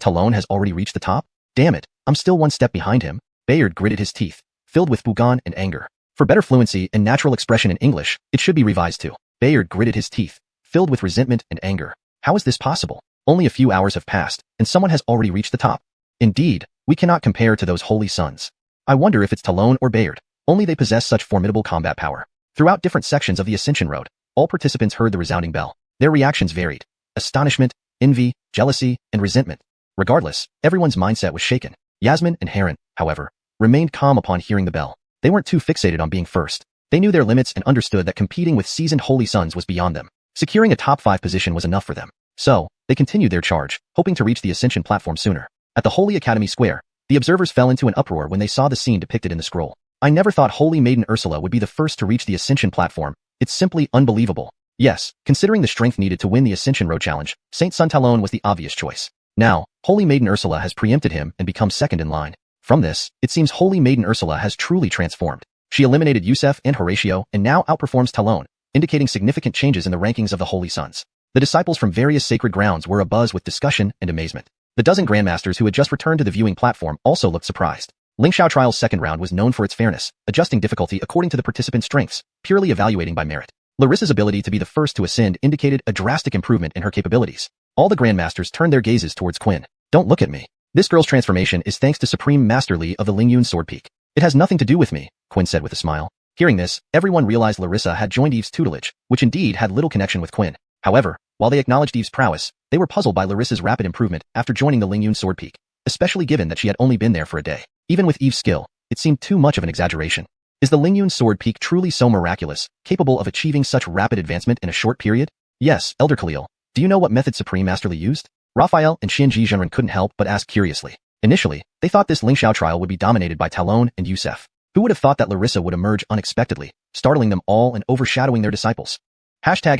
Talon has already reached the top? Damn it, I'm still one step behind him. Bayard gritted his teeth, filled with bougon and anger. For better fluency and natural expression in English, it should be revised to. Bayard gritted his teeth, filled with resentment and anger. How is this possible? Only a few hours have passed, and someone has already reached the top. Indeed, we cannot compare to those holy sons. I wonder if it's Talon or Bayard. Only they possess such formidable combat power. Throughout different sections of the Ascension Road, all participants heard the resounding bell. Their reactions varied. Astonishment, envy, jealousy, and resentment. Regardless, everyone's mindset was shaken. Yasmin and Heron, however, remained calm upon hearing the bell. They weren't too fixated on being first. They knew their limits and understood that competing with seasoned holy sons was beyond them. Securing a top 5 position was enough for them. So, they continued their charge, hoping to reach the Ascension platform sooner. At the Holy Academy Square, the observers fell into an uproar when they saw the scene depicted in the scroll. I never thought Holy Maiden Ursula would be the first to reach the Ascension platform. It's simply unbelievable. Yes, considering the strength needed to win the Ascension Road Challenge, Saint Sun Talon was the obvious choice. Now, Holy Maiden Ursula has preempted him and become second in line. From this, it seems Holy Maiden Ursula has truly transformed. She eliminated Yusef and Horatio and now outperforms Talon, indicating significant changes in the rankings of the Holy Sons. The disciples from various sacred grounds were abuzz with discussion and amazement. The dozen grandmasters who had just returned to the viewing platform also looked surprised. Lingxiao Trial's second round was known for its fairness, adjusting difficulty according to the participants' strengths, purely evaluating by merit. Larissa's ability to be the first to ascend indicated a drastic improvement in her capabilities. All the grandmasters turned their gazes towards Quinn. Don't look at me. This girl's transformation is thanks to Supreme Master Li of the Lingyun Sword Peak. It has nothing to do with me, Quinn said with a smile. Hearing this, everyone realized Larissa had joined Eve's tutelage, which indeed had little connection with Quinn. However, while they acknowledged Eve's prowess, they were puzzled by Larissa's rapid improvement after joining the Lingyun Sword Peak, especially given that she had only been there for a day. Even with Eve's skill, it seemed too much of an exaggeration. Is the Lingyun Sword Peak truly so miraculous, capable of achieving such rapid advancement in a short period? Yes, Elder Khalil. Do you know what method Supreme Master Li used? Raphael and Xianxia Zhenren couldn't help but ask curiously. Initially, they thought this Lingxiao trial would be dominated by Talon and Yusef. Who would have thought that Larissa would emerge unexpectedly, startling them all and overshadowing their disciples? Hashtag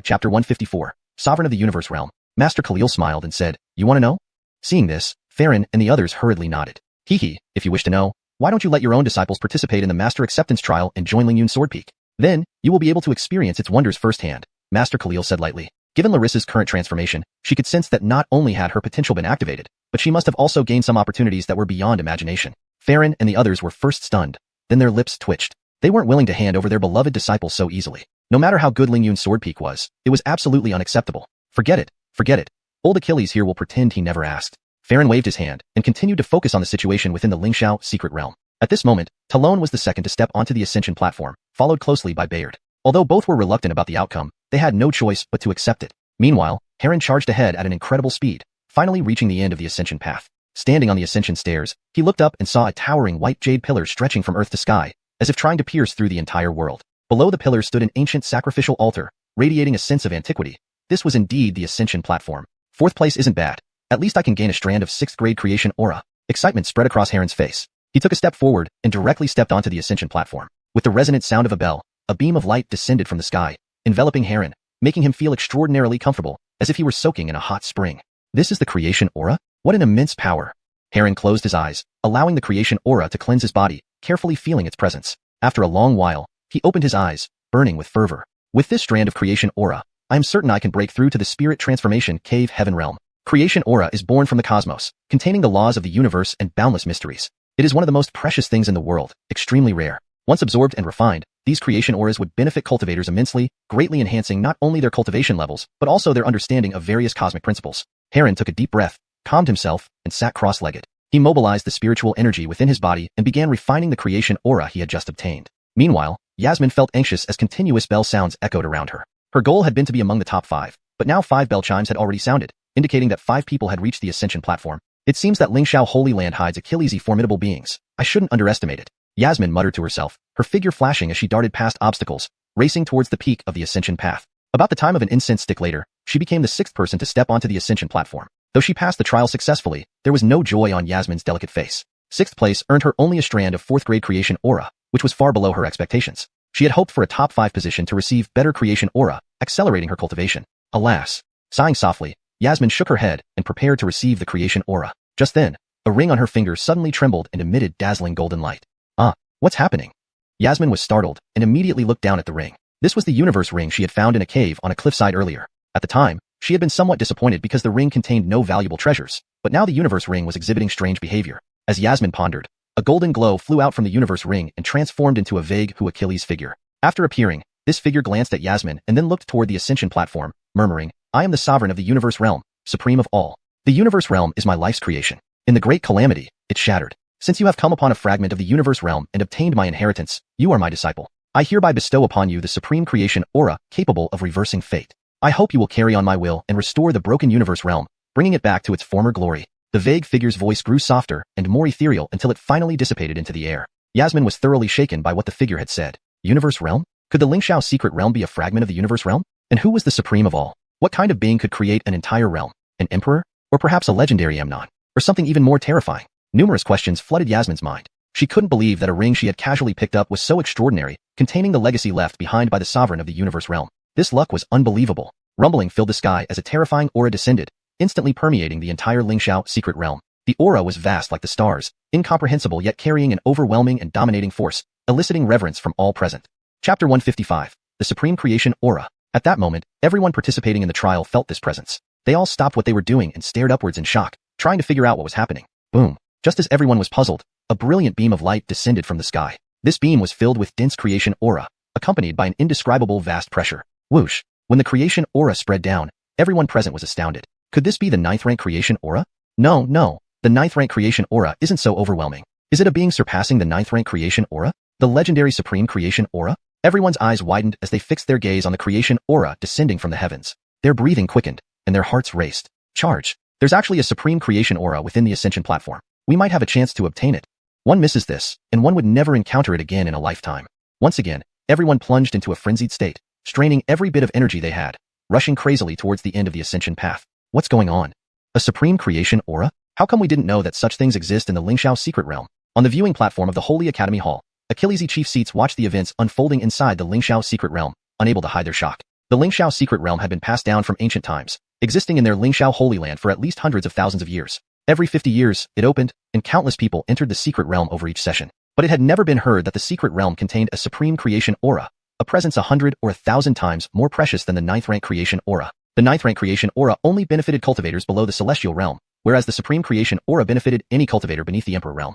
chapter 154, Sovereign of the Universe Realm. Master Khalil smiled and said, you want to know? Seeing this, Farron and the others hurriedly nodded. Hee, if you wish to know, why don't you let your own disciples participate in the Master Acceptance Trial and join Lingyun Sword Peak? Then, you will be able to experience its wonders firsthand, Master Khalil said lightly. Given Larissa's current transformation, she could sense that not only had her potential been activated, but she must have also gained some opportunities that were beyond imagination. Farron and the others were first stunned, then their lips twitched. They weren't willing to hand over their beloved disciple so easily. No matter how good Lingyun Sword Peak was, it was absolutely unacceptable. Forget it. Old Achilles here will pretend he never asked. Farron waved his hand and continued to focus on the situation within the Lingxiao secret realm. At this moment, Talon was the second to step onto the ascension platform, followed closely by Bayard. Although both were reluctant about the outcome, they had no choice but to accept it. Meanwhile, Heron charged ahead at an incredible speed, finally reaching the end of the ascension path. Standing on the ascension stairs, he looked up and saw a towering white jade pillar stretching from earth to sky, as if trying to pierce through the entire world. Below the pillar stood an ancient sacrificial altar, radiating a sense of antiquity. This was indeed the ascension platform. Fourth place isn't bad. At least I can gain a strand of 6th grade creation aura. Excitement spread across Heron's face. He took a step forward and directly stepped onto the ascension platform. With the resonant sound of a bell, a beam of light descended from the sky, enveloping Heron, making him feel extraordinarily comfortable, as if he were soaking in a hot spring. This is the creation aura? What an immense power. Heron closed his eyes, allowing the creation aura to cleanse his body, carefully feeling its presence. After a long while, he opened his eyes, burning with fervor. With this strand of creation aura, I am certain I can break through to the spirit transformation cave heaven realm. Creation aura is born from the cosmos, containing the laws of the universe and boundless mysteries. It is one of the most precious things in the world, extremely rare. Once absorbed and refined, these creation auras would benefit cultivators immensely, greatly enhancing not only their cultivation levels, but also their understanding of various cosmic principles. Heron took a deep breath, calmed himself, and sat cross-legged. He mobilized the spiritual energy within his body and began refining the creation aura he had just obtained. Meanwhile, Yasmin felt anxious as continuous bell sounds echoed around her. Her goal had been to be among the top 5, but now 5 bell chimes had already sounded, indicating that 5 people had reached the ascension platform. It seems that Lingxiao Holy Land hides Achilles' formidable beings. I shouldn't underestimate it. Yasmin muttered to herself, her figure flashing as she darted past obstacles, racing towards the peak of the ascension path. About the time of an incense stick later, she became the 6th person to step onto the ascension platform. Though she passed the trial successfully, there was no joy on Yasmin's delicate face. 6th place earned her only a strand of 4th grade creation aura, which was far below her expectations. She had hoped for a top 5 position to receive better creation aura, accelerating her cultivation. Alas. Sighing softly, Yasmin shook her head and prepared to receive the creation aura. Just then, a ring on her finger suddenly trembled and emitted dazzling golden light. What's happening? Yasmin was startled and immediately looked down at the ring. This was the universe ring she had found in a cave on a cliffside earlier. At the time, she had been somewhat disappointed because the ring contained no valuable treasures, but now the universe ring was exhibiting strange behavior. As Yasmin pondered, a golden glow flew out from the universe ring and transformed into a vague Achilles figure. After appearing, this figure glanced at Yasmin and then looked toward the ascension platform, murmuring, I am the sovereign of the universe realm, supreme of all. The universe realm is my life's creation. In the great calamity, it shattered. Since you have come upon a fragment of the universe realm and obtained my inheritance, you are my disciple. I hereby bestow upon you the supreme creation aura capable of reversing fate. I hope you will carry on my will and restore the broken universe realm, bringing it back to its former glory. The vague figure's voice grew softer and more ethereal until it finally dissipated into the air. Yasmin was thoroughly shaken by what the figure had said. Universe realm? Could the Lingxiao secret realm be a fragment of the universe realm? And who was the supreme of all? What kind of being could create an entire realm? An emperor? Or perhaps a legendary Amnon? Or something even more terrifying? Numerous questions flooded Yasmin's mind. She couldn't believe that a ring she had casually picked up was so extraordinary, containing the legacy left behind by the sovereign of the universe realm. This luck was unbelievable. Rumbling filled the sky as a terrifying aura descended, instantly permeating the entire Lingxiao secret realm. The aura was vast like the stars, incomprehensible yet carrying an overwhelming and dominating force, eliciting reverence from all present. Chapter 155. The Supreme Creation Aura. At that moment, everyone participating in the trial felt this presence. They all stopped what they were doing and stared upwards in shock, trying to figure out what was happening. Boom. Just as everyone was puzzled, a brilliant beam of light descended from the sky. This beam was filled with dense creation aura, accompanied by an indescribable vast pressure. Whoosh. When the creation aura spread down, everyone present was astounded. Could this be the 9th rank creation aura? No. The 9th rank creation aura isn't so overwhelming. Is it a being surpassing the 9th rank creation aura? The legendary supreme creation aura? Everyone's eyes widened as they fixed their gaze on the creation aura descending from the heavens. Their breathing quickened, and their hearts raced. Charge. There's actually a supreme creation aura within the ascension platform. We might have a chance to obtain it. One misses this, and one would never encounter it again in a lifetime. Once again, everyone plunged into a frenzied state, straining every bit of energy they had, rushing crazily towards the end of the ascension path. What's going on? A supreme creation aura? How come we didn't know that such things exist in the Lingxiao secret realm? On the viewing platform of the Holy Academy Hall, Achilles' chief seats watched the events unfolding inside the Lingxiao secret realm, unable to hide their shock. The Lingxiao secret realm had been passed down from ancient times, existing in their Lingxiao Holy Land for at least hundreds of thousands of years. Every 50 years, it opened, and countless people entered the secret realm over each session. But it had never been heard that the secret realm contained a supreme creation aura, a presence 100 or 1,000 times more precious than the 9th rank creation aura. The 9th rank creation aura only benefited cultivators below the celestial realm, whereas the supreme creation aura benefited any cultivator beneath the emperor realm.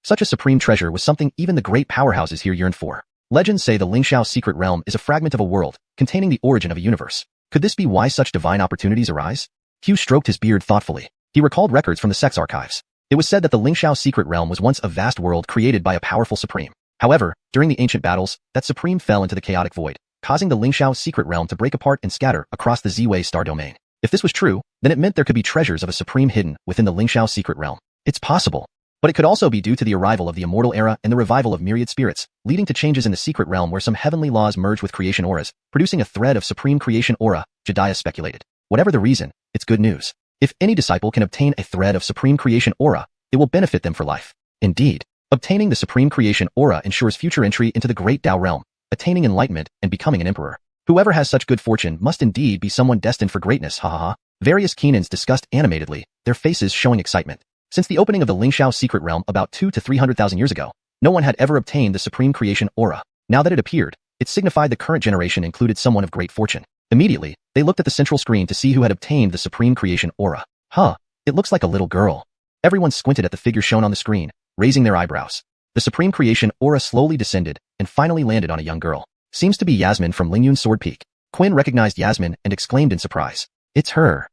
Such a supreme treasure was something even the great powerhouses here yearned for. Legends say the Lingxiao secret realm is a fragment of a world, containing the origin of a universe. Could this be why such divine opportunities arise? Hugh stroked his beard thoughtfully. He recalled records from the sex archives. It was said that the Lingxiao secret realm was once a vast world created by a powerful supreme. However, during the ancient battles, that supreme fell into the chaotic void, causing the Lingxiao secret realm to break apart and scatter across the Z-Way star domain. If this was true, then it meant there could be treasures of a supreme hidden within the Lingxiao secret realm. It's possible. But it could also be due to the arrival of the Immortal era and the revival of myriad spirits, leading to changes in the secret realm where some heavenly laws merge with creation auras, producing a thread of supreme creation aura, Jediah speculated. Whatever the reason, it's good news. If any disciple can obtain a thread of supreme creation aura, it will benefit them for life. Indeed, obtaining the supreme creation aura ensures future entry into the great Tao realm, attaining enlightenment and becoming an emperor. Whoever has such good fortune must indeed be someone destined for greatness, ha ha ha. Various Keenans discussed animatedly, their faces showing excitement. Since the opening of the Lingxiao secret realm about 200 to 300,000 years ago, no one had ever obtained the supreme creation aura. Now that it appeared, it signified the current generation included someone of great fortune. Immediately, they looked at the central screen to see who had obtained the supreme creation aura. Huh, it looks like a little girl. Everyone squinted at the figure shown on the screen, raising their eyebrows. The supreme creation aura slowly descended and finally landed on a young girl. Seems to be Yasmin from Lingyun Sword Peak. Quinn recognized Yasmin and exclaimed in surprise. It's her.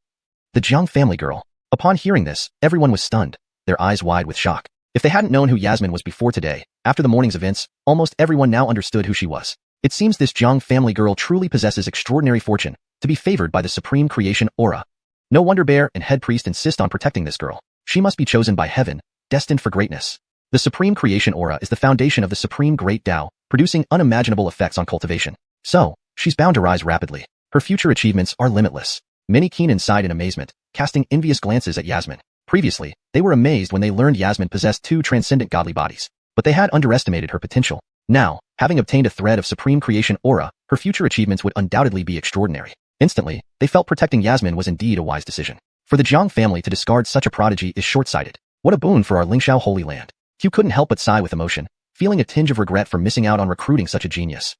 The Jiang family girl. Upon hearing this, everyone was stunned, their eyes wide with shock. If they hadn't known who Yasmin was before today, after the morning's events, almost everyone now understood who she was. It seems this Jiang family girl truly possesses extraordinary fortune, to be favored by the supreme creation aura. No wonder Bear and Head Priest insist on protecting this girl. She must be chosen by heaven, destined for greatness. The supreme creation aura is the foundation of the supreme great Tao, producing unimaginable effects on cultivation. So, she's bound to rise rapidly. Her future achievements are limitless. Many Keenan sighed in amazement, casting envious glances at Yasmin. Previously, they were amazed when they learned Yasmin possessed two transcendent godly bodies, but they had underestimated her potential. Now, having obtained a thread of supreme creation aura, her future achievements would undoubtedly be extraordinary. Instantly, they felt protecting Yasmin was indeed a wise decision. For the Jiang family to discard such a prodigy is short-sighted. What a boon for our Lingxiao Holy Land. Hugh couldn't help but sigh with emotion, feeling a tinge of regret for missing out on recruiting such a genius.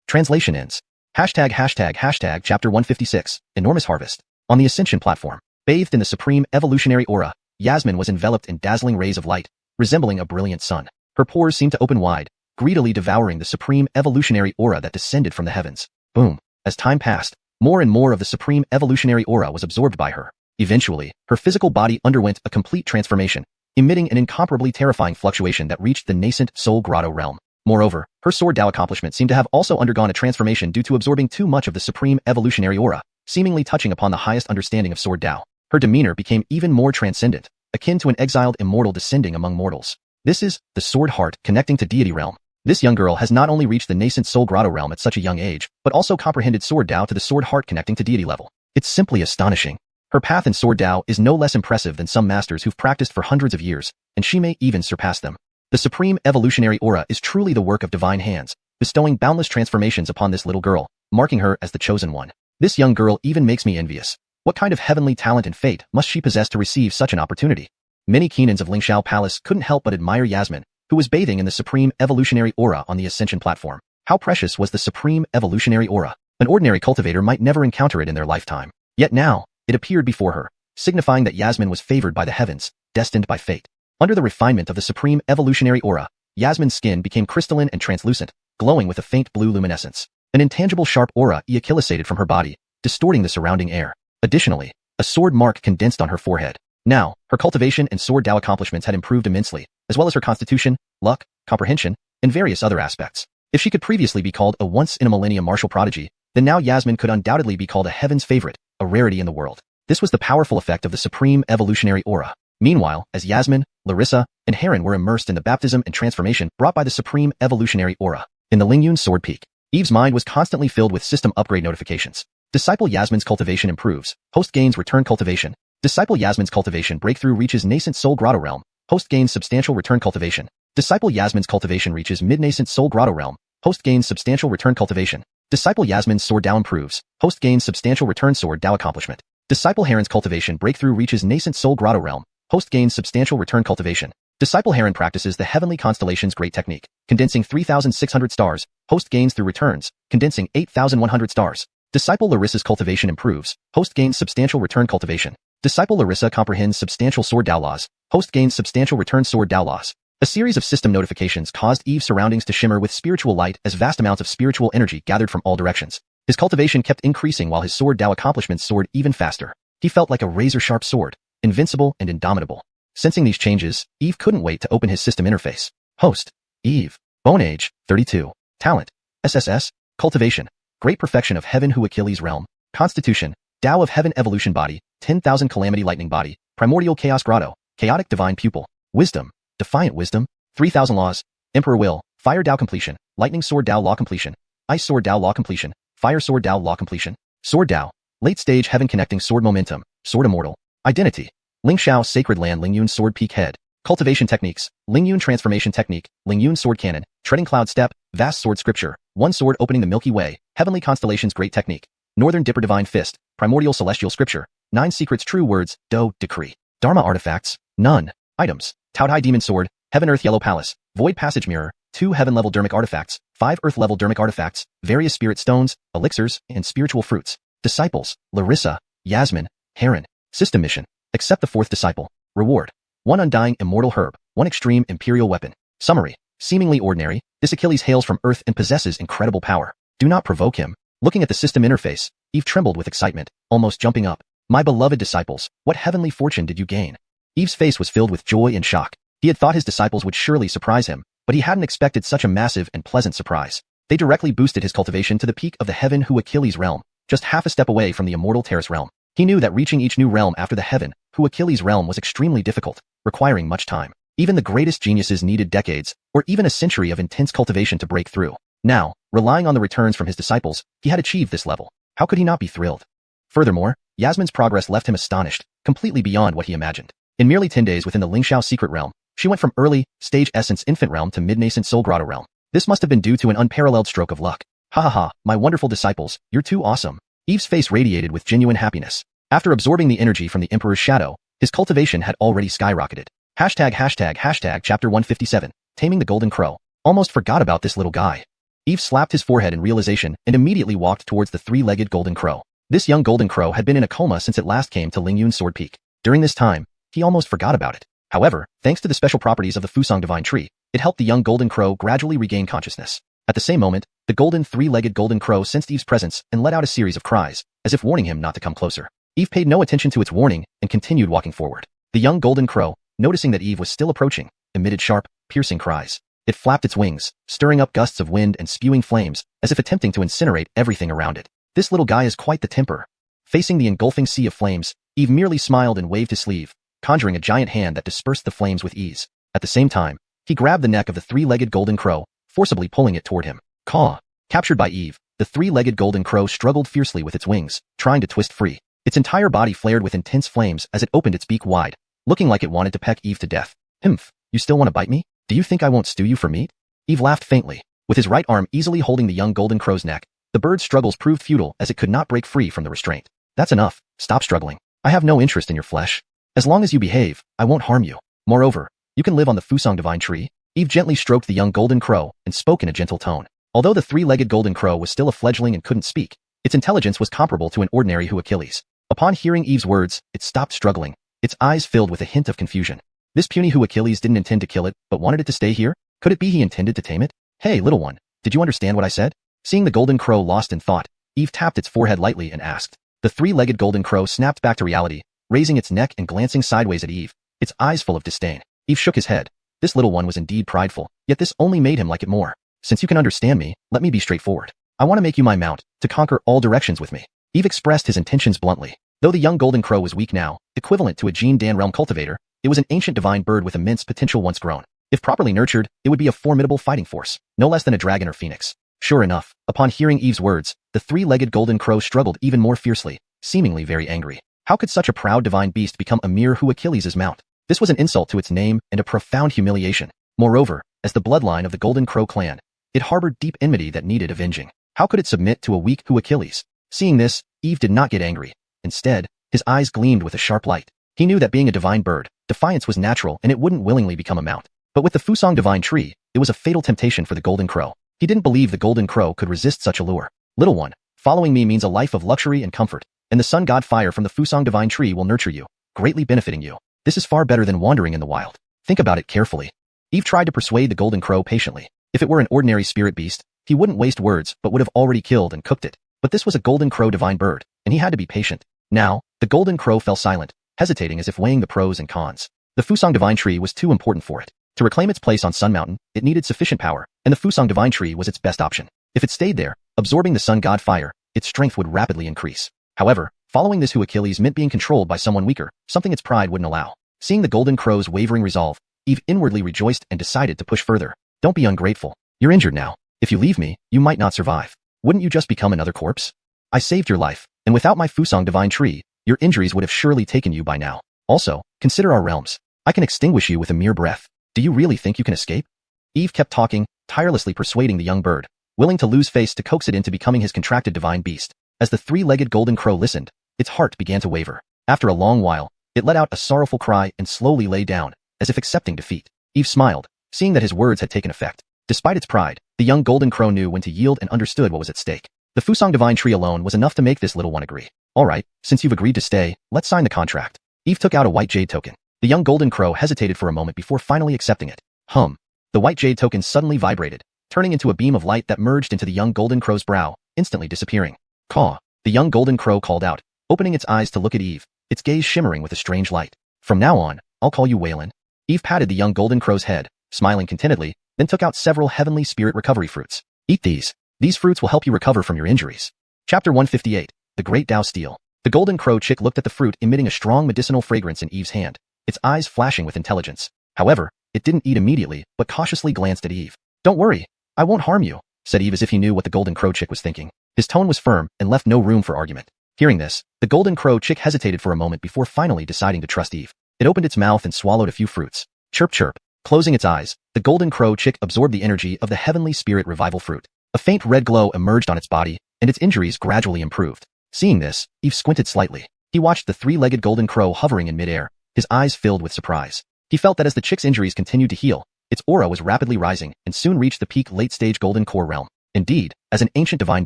Translation ends. Hashtag chapter 156, Enormous Harvest. On the Ascension platform, bathed in the supreme evolutionary aura, Yasmin was enveloped in dazzling rays of light, resembling a brilliant sun. Her pores seemed to open wide, greedily devouring the supreme evolutionary aura that descended from the heavens. Boom. As time passed, more and more of the supreme evolutionary aura was absorbed by her. Eventually, her physical body underwent a complete transformation, emitting an incomparably terrifying fluctuation that reached the nascent Soul Grotto realm. Moreover, her Sword Dao accomplishment seemed to have also undergone a transformation due to absorbing too much of the supreme evolutionary aura, seemingly touching upon the highest understanding of Sword Dao. Her demeanor became even more transcendent, akin to an exiled immortal descending among mortals. This is the Sword Heart connecting to Deity realm. This young girl has not only reached the nascent Soul Grotto realm at such a young age, but also comprehended Sword Dao to the Sword Heart connecting to Deity level. It's simply astonishing. Her path in Sword Dao is no less impressive than some masters who've practiced for hundreds of years, and she may even surpass them. The supreme evolutionary aura is truly the work of divine hands, bestowing boundless transformations upon this little girl, marking her as the chosen one. This young girl even makes me envious. What kind of heavenly talent and fate must she possess to receive such an opportunity? Many Keenans of Lingxiao Palace couldn't help but admire Yasmin, who was bathing in the supreme evolutionary aura on the Ascension platform. How precious was the supreme evolutionary aura? An ordinary cultivator might never encounter it in their lifetime. Yet now, it appeared before her, signifying that Yasmin was favored by the heavens, destined by fate. Under the refinement of the supreme evolutionary aura, Yasmin's skin became crystalline and translucent, glowing with a faint blue luminescence. An intangible sharp aura ejaculated from her body, distorting the surrounding air. Additionally, a sword mark condensed on her forehead. Now, her cultivation and Sword Dao accomplishments had improved immensely, as well as her constitution, luck, comprehension, and various other aspects. If she could previously be called a once-in-a-millennium martial prodigy, then now Yasmin could undoubtedly be called a heaven's favorite, a rarity in the world. This was the powerful effect of the supreme evolutionary aura. Meanwhile, as Yasmin, Larissa, and Heron were immersed in the baptism and transformation brought by the supreme evolutionary aura, in the Lingyun Sword Peak, Eve's mind was constantly filled with system upgrade notifications. Disciple Yasmin's cultivation improves. Host gains return cultivation. Disciple Yasmin's cultivation breakthrough reaches nascent Soul Grotto realm. Host gains substantial return cultivation. Disciple Yasmin's cultivation reaches mid-nascent Soul Grotto realm. Host gains substantial return cultivation. Disciple Yasmin's Sword Dao improves. Host gains substantial return Sword Dao accomplishment. Disciple Heron's cultivation breakthrough reaches nascent Soul Grotto realm. Host gains substantial return cultivation. Disciple Heron practices the Heavenly Constellation's great technique, condensing 3,600 stars. Host gains through returns, condensing 8,100 stars. Disciple Larissa's cultivation improves. Host gains substantial return cultivation. Disciple Larissa comprehends substantial Sword Dao laws. Host gains substantial return Sword Dao laws. A series of system notifications caused Eve's surroundings to shimmer with spiritual light as vast amounts of spiritual energy gathered from all directions. His cultivation kept increasing while his Sword Dao accomplishments soared even faster. He felt like a razor-sharp sword, invincible and indomitable. Sensing these changes, Eve couldn't wait to open his system interface. Host: Eve. Bone age: 32. Talent: SSS. Cultivation: Great Perfection of Heaven Hu Achilles Realm, Constitution, Tao of Heaven Evolution Body, 10,000 Calamity Lightning Body, Primordial Chaos Grotto, Chaotic Divine Pupil, Wisdom, Defiant Wisdom, 3,000 Laws, Emperor Will, Fire Tao Completion, Lightning Sword Tao Law Completion, Ice Sword Tao Law Completion, Fire Sword Tao Law Completion, Sword Tao, Late Stage Heaven Connecting Sword Momentum, Sword Immortal, Identity, Lingxiao Sacred Land Lingyun Sword Peak Head, Cultivation Techniques, Lingyun Transformation Technique, Lingyun Sword Cannon, Treading Cloud Step, Vast Sword Scripture, One Sword Opening the Milky Way, Heavenly Constellations Great Technique, Northern Dipper Divine Fist, Primordial Celestial Scripture, 9 Secrets True Words, Do, Decree, Dharma Artifacts, None, Items, Taotai Demon Sword, Heaven Earth Yellow Palace, Void Passage Mirror, 2 Heaven Level Dermic Artifacts, 5 Earth Level Dermic Artifacts, various Spirit Stones, Elixirs, and Spiritual Fruits. Disciples, Larissa, Yasmin, Heron. System Mission, Accept the 4th Disciple. Reward, 1 Undying Immortal Herb, 1 Extreme Imperial Weapon. Summary, seemingly ordinary, this Achilles hails from Earth and possesses incredible power. Do not provoke him. Looking at the system interface, Eve trembled with excitement, almost jumping up. My beloved disciples, what heavenly fortune did you gain? Eve's face was filled with joy and shock. He had thought his disciples would surely surprise him, but he hadn't expected such a massive and pleasant surprise. They directly boosted his cultivation to the peak of the Heaven Hu Achilles realm, just half a step away from the Immortal Terrace realm. He knew that reaching each new realm after the Heaven Hu Achilles realm was extremely difficult, requiring much time. Even the greatest geniuses needed decades, or even a century of intense cultivation to break through. Now, relying on the returns from his disciples, he had achieved this level. How could he not be thrilled? Furthermore, Yasmin's progress left him astonished, completely beyond what he imagined. In merely 10 days within the Lingxiao secret realm, she went from early stage essence infant realm to mid-nascent soul grotto realm. This must have been due to an unparalleled stroke of luck. Ha ha ha, my wonderful disciples, you're too awesome. Eve's face radiated with genuine happiness. After absorbing the energy from the Emperor's shadow, his cultivation had already skyrocketed. Hashtag chapter 157, Taming the Golden Crow. Almost forgot about this little guy. Eve slapped his forehead in realization and immediately walked towards the 3-legged golden crow. This young golden crow had been in a coma since it last came to Lingyun Sword Peak. During this time, he almost forgot about it. However, thanks to the special properties of the Fusang Divine Tree, it helped the young golden crow gradually regain consciousness. At the same moment, the golden 3-legged golden crow sensed Eve's presence and let out a series of cries, as if warning him not to come closer. Eve paid no attention to its warning and continued walking forward. The young golden crow, noticing that Eve was still approaching, emitted sharp, piercing cries. It flapped its wings, stirring up gusts of wind and spewing flames, as if attempting to incinerate everything around it. This little guy is quite the temper. Facing the engulfing sea of flames, Eve merely smiled and waved his sleeve, conjuring a giant hand that dispersed the flames with ease. At the same time, he grabbed the neck of the 3-legged golden crow, forcibly pulling it toward him. Caw! Captured by Eve, the 3-legged golden crow struggled fiercely with its wings, trying to twist free. Its entire body flared with intense flames as it opened its beak wide, looking like it wanted to peck Eve to death. Humph, you still want to bite me? Do you think I won't stew you for meat? Eve laughed faintly. With his right arm easily holding the young golden crow's neck, the bird's struggles proved futile as it could not break free from the restraint. That's enough, stop struggling. I have no interest in your flesh. As long as you behave, I won't harm you. Moreover, you can live on the Fusang Divine Tree. Eve gently stroked the young golden crow and spoke in a gentle tone. Although the 3-legged golden crow was still a fledgling and couldn't speak, its intelligence was comparable to an ordinary Hu Achilles. Upon hearing Eve's words, it stopped struggling, its eyes filled with a hint of confusion. This puny Hu Achilles didn't intend to kill it, but wanted it to stay here? Could it be he intended to tame it? Hey, little one, did you understand what I said? Seeing the golden crow lost in thought, Eve tapped its forehead lightly and asked. The 3-legged golden crow snapped back to reality, raising its neck and glancing sideways at Eve, its eyes full of disdain. Eve shook his head. This little one was indeed prideful, yet this only made him like it more. Since you can understand me, let me be straightforward. I want to make you my mount, to conquer all directions with me. Eve expressed his intentions bluntly. Though the young golden crow was weak now, equivalent to a Gene Dan realm cultivator, it was an ancient divine bird with immense potential once grown. If properly nurtured, it would be a formidable fighting force, no less than a dragon or phoenix. Sure enough, upon hearing Eve's words, the 3-legged golden crow struggled even more fiercely, seemingly very angry. How could such a proud divine beast become a mere Hu Achilles' mount? This was an insult to its name and a profound humiliation. Moreover, as the bloodline of the Golden Crow clan, it harbored deep enmity that needed avenging. How could it submit to a weak Hu Achilles? Seeing this, Eve did not get angry. Instead, his eyes gleamed with a sharp light. He knew that being a divine bird, defiance was natural and it wouldn't willingly become a mount. But with the Fusang Divine Tree, it was a fatal temptation for the Golden Crow. He didn't believe the Golden Crow could resist such a lure. Little one, following me means a life of luxury and comfort, and the sun god fire from the Fusang Divine Tree will nurture you, greatly benefiting you. This is far better than wandering in the wild. Think about it carefully. Eve tried to persuade the Golden Crow patiently. If it were an ordinary spirit beast, he wouldn't waste words but would have already killed and cooked it. But this was a Golden Crow divine bird, and he had to be patient. Now, the Golden Crow fell silent, hesitating as if weighing the pros and cons. The Fusang Divine Tree was too important for it. To reclaim its place on Sun Mountain, it needed sufficient power, and the Fusang Divine Tree was its best option. If it stayed there, Absorbing the sun god fire, its strength would rapidly increase. However, following this Achilles meant being controlled by someone weaker, something its pride wouldn't allow. Seeing the golden crow's wavering resolve, Eve inwardly rejoiced and decided to push further. Don't be ungrateful. You're injured now. If you leave me, you might not survive. Wouldn't you just become another corpse? I saved your life, and without my Fusong divine tree, your injuries would have surely taken you by now. Also, consider our realms. I can extinguish you with a mere breath. Do you really think you can escape? Eve kept talking, tirelessly persuading the young bird, willing to lose face to coax it into becoming his contracted divine beast. As the three-legged golden crow listened, its heart began to waver. After a long while, it let out a sorrowful cry and slowly lay down, as if accepting defeat. Eve smiled, seeing that his words had taken effect. Despite its pride, the young golden crow knew when to yield and understood what was at stake. The Fusong divine tree alone was enough to make this little one agree. Alright, since you've agreed to stay, let's sign the contract. Eve took out a white jade token. The young golden crow hesitated for a moment before finally accepting it. The white jade token suddenly vibrated, turning into a beam of light that merged into the young golden crow's brow, instantly disappearing. Caw! The young golden crow called out, opening its eyes to look at Eve, its gaze shimmering with a strange light. From now on, I'll call you Waylon. Eve patted the young golden crow's head, smiling contentedly, then took out several heavenly spirit recovery fruits. Eat these. These fruits will help you recover from your injuries. Chapter 158. The Great Dao Steel. The golden crow chick looked at the fruit emitting a strong medicinal fragrance in Eve's hand, its eyes flashing with intelligence. However, it didn't eat immediately, but cautiously glanced at Eve. Don't worry, I won't harm you, said Eve as if he knew what the golden crow chick was thinking. His tone was firm and left no room for argument. Hearing this, the golden crow chick hesitated for a moment before finally deciding to trust Eve. It opened its mouth and swallowed a few fruits. Chirp chirp. Closing its eyes, the golden crow chick absorbed the energy of the heavenly spirit revival fruit. A faint red glow emerged on its body, and its injuries gradually improved. Seeing this, Eve squinted slightly. He watched the three-legged golden crow hovering in midair, his eyes filled with surprise. He felt that as the chick's injuries continued to heal, its aura was rapidly rising and soon reached the peak late-stage golden core realm. Indeed, as an ancient divine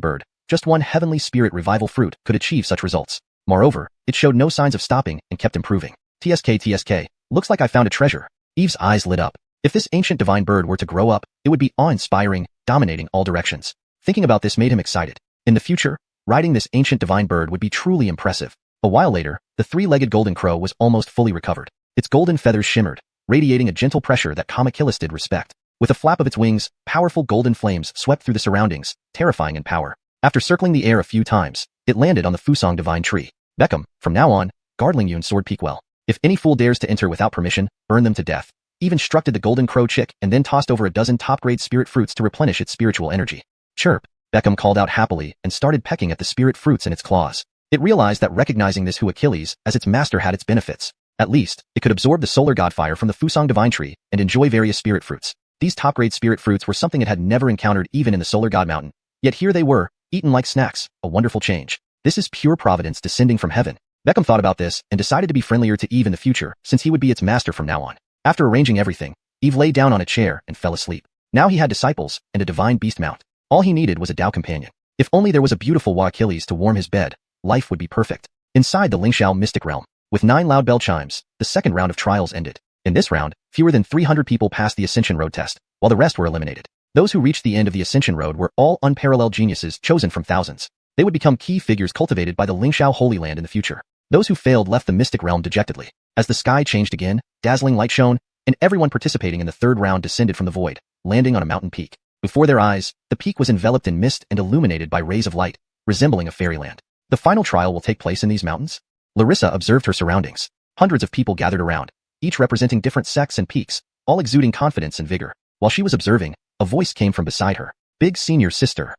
bird, just one heavenly spirit revival fruit could achieve such results. Moreover, it showed no signs of stopping and kept improving. TSK, looks like I found a treasure. Eve's eyes lit up. If this ancient divine bird were to grow up, it would be awe-inspiring, dominating all directions. Thinking about this made him excited. In the future, riding this ancient divine bird would be truly impressive. A while later, the three-legged golden crow was almost fully recovered. Its golden feathers shimmered, radiating a gentle pressure that Kamakillis respect. With a flap of its wings, powerful golden flames swept through the surroundings, terrifying in power. After circling the air a few times, it landed on the Fusong divine tree. Beckham, from now on, guard Lingyun sword peak well. If any fool dares to enter without permission, burn them to death. Eve instructed the golden crow chick and then tossed over a dozen top-grade spirit fruits to replenish its spiritual energy. Chirp, Beckham called out happily and started pecking at the spirit fruits in its claws. It realized that recognizing this Achilles as its master had its benefits. At least, it could absorb the solar god fire from the Fusong divine tree and enjoy various spirit fruits. These top-grade spirit fruits were something it had never encountered even in the solar god mountain. Yet here they were, eaten like snacks, a wonderful change. This is pure providence descending from heaven. Beckham thought about this and decided to be friendlier to Eve in the future since he would be its master from now on. After arranging everything, Eve lay down on a chair and fell asleep. Now he had disciples and a divine beast mount. All he needed was a Dao companion. If only there was a beautiful Achilles to warm his bed, life would be perfect. Inside the Lingxiao mystic realm, with 9 loud bell chimes, the second round of trials ended. In this round, fewer than 300 people passed the Ascension Road test, while the rest were eliminated. Those who reached the end of the Ascension Road were all unparalleled geniuses chosen from thousands. They would become key figures cultivated by the Lingxiao Holy Land in the future. Those who failed left the mystic realm dejectedly. As the sky changed again, dazzling light shone, and everyone participating in the third round descended from the void, landing on a mountain peak. Before their eyes, the peak was enveloped in mist and illuminated by rays of light, resembling a fairyland. The final trial will take place in these mountains? Larissa observed her surroundings. Hundreds of people gathered around, each representing different sects and peaks, all exuding confidence and vigor. While she was observing, a voice came from beside her. Big senior sister.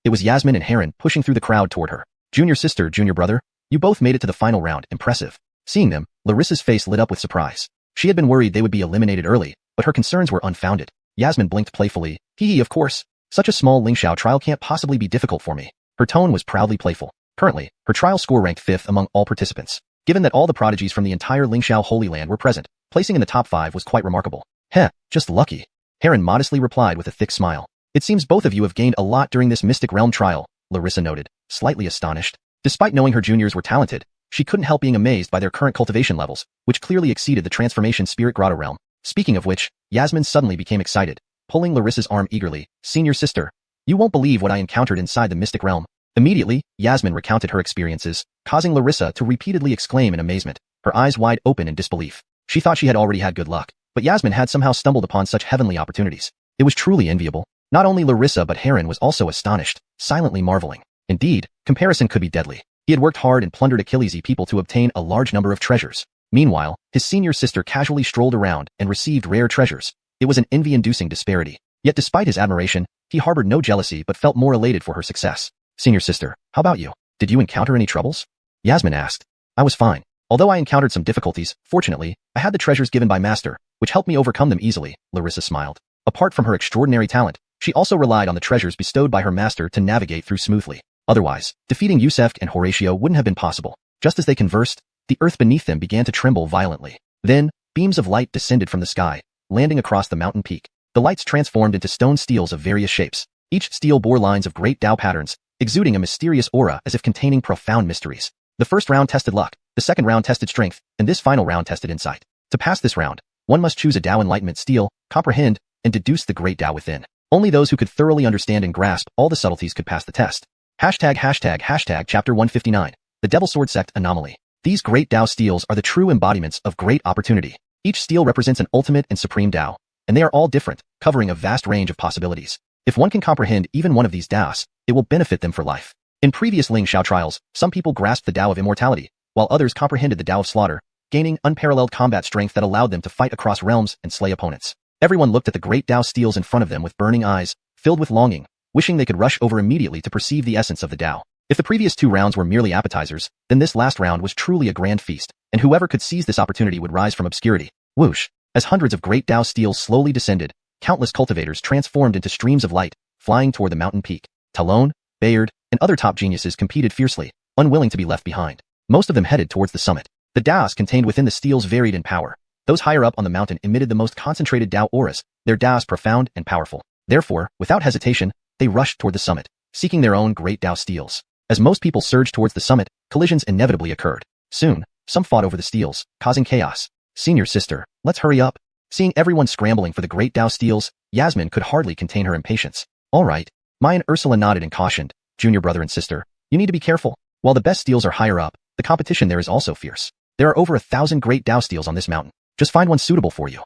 It was Yasmin and Heron pushing through the crowd toward her. Junior sister, junior brother, you both made it to the final round, impressive. Seeing them, Larissa's face lit up with surprise. She had been worried they would be eliminated early, but her concerns were unfounded. Yasmin blinked playfully. Hee of course. Such a small Lingxiao trial can't possibly be difficult for me. Her tone was proudly playful. Currently, her trial score ranked 5th among all participants. Given that all the prodigies from the entire Lingxiao Holy Land were present, placing in the top 5 was quite remarkable. Heh, just lucky. Heron modestly replied with a thick smile. It seems both of you have gained a lot during this Mystic Realm trial, Larissa noted, slightly astonished. Despite knowing her juniors were talented, she couldn't help being amazed by their current cultivation levels, which clearly exceeded the Transformation Spirit Grotto realm. Speaking of which, Yasmin suddenly became excited, pulling Larissa's arm eagerly. Senior sister, you won't believe what I encountered inside the Mystic Realm. Immediately, Yasmin recounted her experiences, causing Larissa to repeatedly exclaim in amazement, her eyes wide open in disbelief. She thought she had already had good luck, but Yasmin had somehow stumbled upon such heavenly opportunities. It was truly enviable. Not only Larissa but Heron was also astonished, silently marveling. Indeed, comparison could be deadly. He had worked hard and plundered Achilles' people to obtain a large number of treasures. Meanwhile, his senior sister casually strolled around and received rare treasures. It was an envy-inducing disparity. Yet despite his admiration, he harbored no jealousy but felt more elated for her success. Senior sister, how about you? Did you encounter any troubles? Yasmin asked. I was fine. Although I encountered some difficulties, fortunately, I had the treasures given by Master, which helped me overcome them easily, Larissa smiled. Apart from her extraordinary talent, she also relied on the treasures bestowed by her master to navigate through smoothly. Otherwise, defeating Yusef and Horatio wouldn't have been possible. Just as they conversed, the earth beneath them began to tremble violently. Then, beams of light descended from the sky, landing across the mountain peak. The lights transformed into stone steels of various shapes. Each steel bore lines of great Tao patterns, exuding a mysterious aura as if containing profound mysteries. The first round tested luck, the second round tested strength, and this final round tested insight. To pass this round, one must choose a Tao Enlightenment steel, comprehend, and deduce the great Tao within. Only those who could thoroughly understand and grasp all the subtleties could pass the test. ##### Chapter 159. The Devil Sword Sect Anomaly. These great Tao steels are the true embodiments of great opportunity. Each steel represents an ultimate and supreme Tao, and they are all different, covering a vast range of possibilities. If one can comprehend even one of these Taos, it will benefit them for life. In previous Lingxiao trials, some people grasped the Tao of immortality, while others comprehended the Tao of slaughter, gaining unparalleled combat strength that allowed them to fight across realms and slay opponents. Everyone looked at the great Tao steels in front of them with burning eyes, filled with longing, wishing they could rush over immediately to perceive the essence of the Tao. If the previous two rounds were merely appetizers, then this last round was truly a grand feast, and whoever could seize this opportunity would rise from obscurity. Whoosh! As hundreds of great Tao steels slowly descended, countless cultivators transformed into streams of light, flying toward the mountain peak. Talon, Bayard, and other top geniuses competed fiercely, unwilling to be left behind. Most of them headed towards the summit. The Taos contained within the steels varied in power. Those higher up on the mountain emitted the most concentrated Tao auras, their Taos profound and powerful. Therefore, without hesitation, they rushed toward the summit, seeking their own great Tao steels. As most people surged towards the summit, collisions inevitably occurred. Soon, some fought over the steels, causing chaos. Senior sister, let's hurry up. Seeing everyone scrambling for the great Tao steels, Yasmin could hardly contain her impatience. All right. Mai and Ursula nodded and cautioned, junior brother and sister, you need to be careful. While the best steels are higher up, the competition there is also fierce. There are over 1,000 great Tao steels on this mountain. Just find one suitable for you.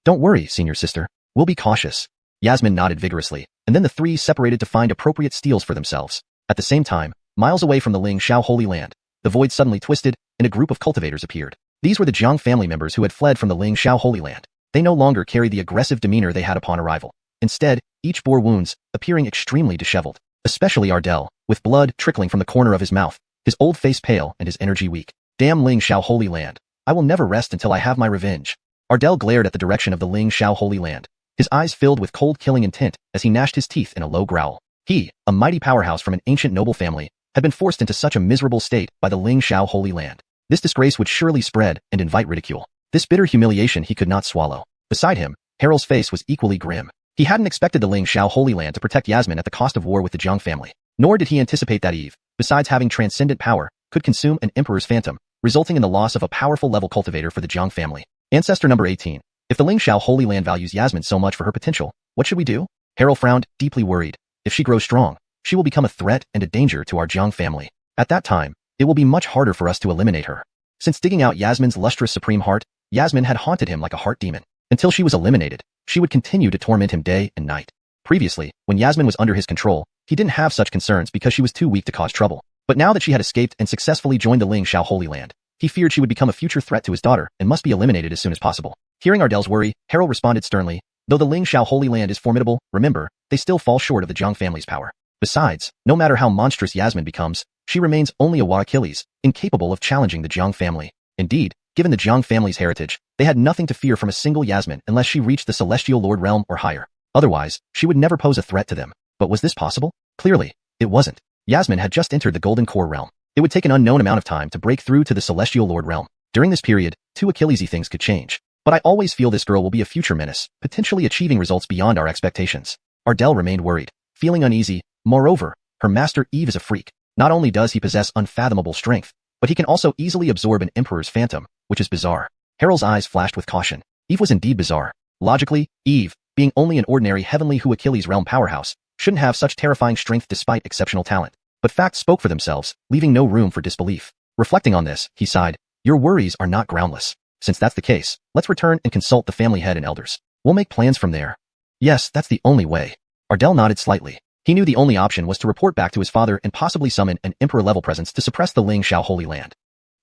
Don't worry, senior sister. We'll be cautious. Yasmin nodded vigorously, and then the three separated to find appropriate steels for themselves. At the same time, miles away from the Lingxiao Holy Land, the void suddenly twisted, and a group of cultivators appeared. These were the Jiang family members who had fled from the Lingxiao Holy Land. They no longer carried the aggressive demeanor they had upon arrival. Instead, each bore wounds, appearing extremely disheveled. Especially Ardell, with blood trickling from the corner of his mouth, his old face pale and his energy weak. Damn Lingxiao Holy Land. I will never rest until I have my revenge. Ardell glared at the direction of the Lingxiao Holy Land. His eyes filled with cold killing intent as he gnashed his teeth in a low growl. He, a mighty powerhouse from an ancient noble family, had been forced into such a miserable state by the Lingxiao Holy Land. This disgrace would surely spread and invite ridicule. This bitter humiliation he could not swallow. Beside him, Harold's face was equally grim. He hadn't expected the Lingxiao Holy Land to protect Yasmin at the cost of war with the Jiang family. Nor did he anticipate that Eve, besides having transcendent power, could consume an emperor's phantom, resulting in the loss of a powerful level cultivator for the Jiang family. Ancestor number 18. If the Lingxiao Holy Land values Yasmin so much for her potential, what should we do? Harold frowned, deeply worried. If she grows strong, she will become a threat and a danger to our Jiang family. At that time, it will be much harder for us to eliminate her. Since digging out Yasmin's lustrous supreme heart, Yasmin had haunted him like a heart demon. Until she was eliminated, she would continue to torment him day and night. Previously, when Yasmin was under his control, he didn't have such concerns because she was too weak to cause trouble. But now that she had escaped and successfully joined the Lingxiao Holy Land, he feared she would become a future threat to his daughter and must be eliminated as soon as possible. Hearing Ardell's worry, Harold responded sternly, though the Lingxiao Holy Land is formidable, remember, they still fall short of the Jiang family's power. Besides, no matter how monstrous Yasmin becomes, she remains only a Achilles, incapable of challenging the Jiang family. Indeed, given the Jiang family's heritage, they had nothing to fear from a single Yasmin unless she reached the Celestial Lord realm or higher. Otherwise, she would never pose a threat to them. But was this possible? Clearly, it wasn't. Yasmin had just entered the Golden Core realm. It would take an unknown amount of time to break through to the Celestial Lord realm. During this period, two Achillesy things could change. But I always feel this girl will be a future menace, potentially achieving results beyond our expectations. Ardell remained worried, feeling uneasy. Moreover, her master Eve is a freak. Not only does he possess unfathomable strength, but he can also easily absorb an emperor's phantom, which is bizarre. Harold's eyes flashed with caution. Eve was indeed bizarre. Logically, Eve, being only an ordinary heavenly Achilles realm powerhouse, shouldn't have such terrifying strength despite exceptional talent. But facts spoke for themselves, leaving no room for disbelief. Reflecting on this, he sighed, your worries are not groundless. Since that's the case, let's return and consult the family head and elders. We'll make plans from there. Yes, that's the only way. Ardell nodded slightly. He knew the only option was to report back to his father and possibly summon an emperor-level presence to suppress the Lingxiao Holy Land.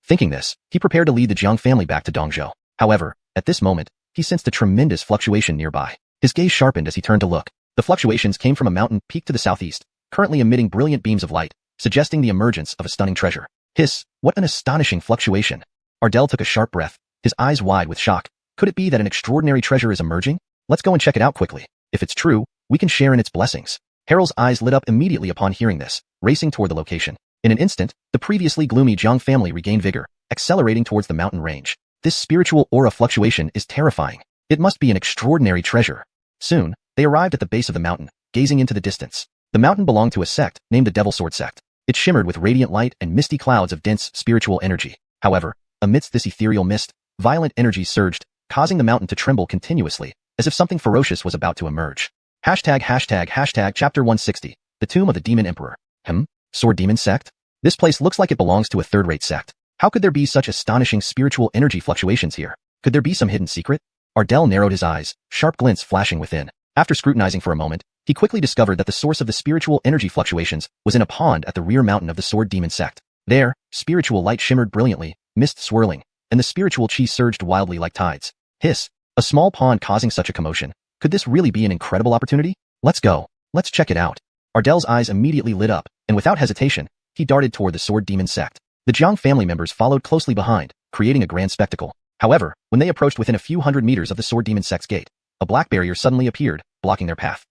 Thinking this, he prepared to lead the Jiang family back to Dongzhou. However, at this moment, he sensed a tremendous fluctuation nearby. His gaze sharpened as he turned to look. The fluctuations came from a mountain peak to the southeast, currently emitting brilliant beams of light, suggesting the emergence of a stunning treasure. Hiss, what an astonishing fluctuation. Ardell took a sharp breath, his eyes wide with shock. Could it be that an extraordinary treasure is emerging? Let's go and check it out quickly. If it's true, we can share in its blessings. Harold's eyes lit up immediately upon hearing this, racing toward the location. In an instant, the previously gloomy Jiang family regained vigor, accelerating towards the mountain range. This spiritual aura fluctuation is terrifying. It must be an extraordinary treasure. Soon, they arrived at the base of the mountain, gazing into the distance. The mountain belonged to a sect named the Devil Sword Sect. It shimmered with radiant light and misty clouds of dense spiritual energy. However, amidst this ethereal mist, violent energy surged, causing the mountain to tremble continuously, as if something ferocious was about to emerge. Chapter 160, The Tomb of the Demon Emperor. Sword Demon Sect? This place looks like it belongs to a third-rate sect. How could there be such astonishing spiritual energy fluctuations here? Could there be some hidden secret? Ardell narrowed his eyes, sharp glints flashing within. After scrutinizing for a moment, he quickly discovered that the source of the spiritual energy fluctuations was in a pond at the rear mountain of the Sword Demon Sect. There, spiritual light shimmered brilliantly, mist swirling, and the spiritual chi surged wildly like tides. Hiss, a small pond causing such a commotion. Could this really be an incredible opportunity? Let's go. Let's check it out. Ardell's eyes immediately lit up, and without hesitation, he darted toward the Sword Demon Sect. The Jiang family members followed closely behind, creating a grand spectacle. However, when they approached within a few hundred meters of the Sword Demon Sect's gate, a black barrier suddenly appeared, blocking their path.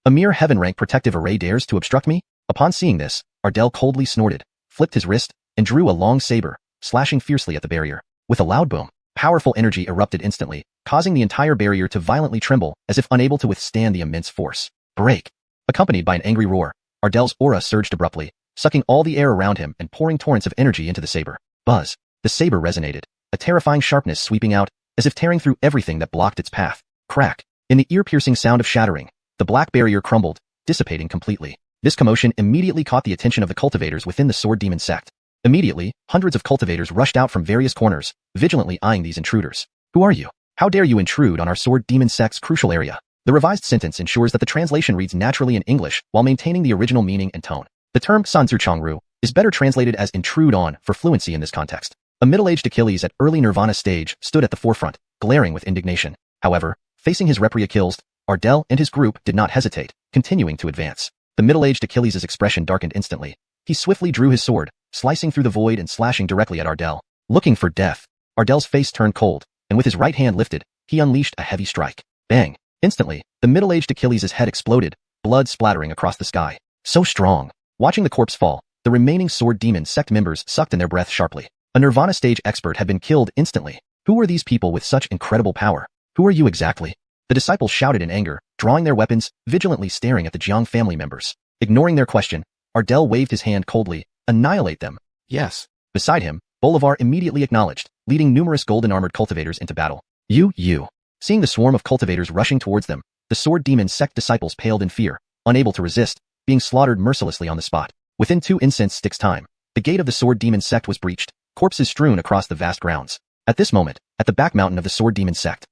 A mere heaven-rank protective array dares to obstruct me? Upon seeing this, Ardell coldly snorted, flipped his wrist, and drew a long saber, slashing fiercely at the barrier. With a loud boom, powerful energy erupted instantly, causing the entire barrier to violently tremble as if unable to withstand the immense force. Break! Accompanied by an angry roar, Ardell's aura surged abruptly, sucking all the air around him and pouring torrents of energy into the saber. Buzz! The saber resonated, a terrifying sharpness sweeping out, as if tearing through everything that blocked its path. Crack! In the ear-piercing sound of shattering, the black barrier crumbled, dissipating completely. This commotion immediately caught the attention of the cultivators within the Sword Demon Sect. Immediately, hundreds of cultivators rushed out from various corners, vigilantly eyeing these intruders. Who are you? How dare you intrude on our Sword Demon Sect's crucial area? The revised sentence ensures that the translation reads naturally in English while maintaining the original meaning and tone. The term Sanzu Chongru is better translated as intrude on for fluency in this context. A middle-aged Achilles at early Nirvana stage stood at the forefront, glaring with indignation. However, facing his Repria kills, Ardell and his group did not hesitate, continuing to advance. The middle-aged Achilles' expression darkened instantly. He swiftly drew his sword, slicing through the void and slashing directly at Ardell. Looking for death, Ardell's face turned cold, and with his right hand lifted, he unleashed a heavy strike. Bang! Instantly, the middle-aged Achilles' head exploded, blood splattering across the sky. So strong. Watching the corpse fall, the remaining Sword Demon Sect members sucked in their breath sharply. A Nirvana stage expert had been killed instantly. Who were these people with such incredible power? Who are you exactly? The disciples shouted in anger, drawing their weapons, vigilantly staring at the Jiang family members. Ignoring their question, Ardell waved his hand coldly. Annihilate them. Yes. Beside him, Bolivar immediately acknowledged, leading numerous golden-armored cultivators into battle. You. Seeing the swarm of cultivators rushing towards them, the Sword Demon Sect disciples paled in fear, unable to resist, being slaughtered mercilessly on the spot. Within 2 incense sticks time, the gate of the Sword Demon Sect was breached, corpses strewn across the vast grounds. At this moment, at the back mountain of the Sword Demon Sect,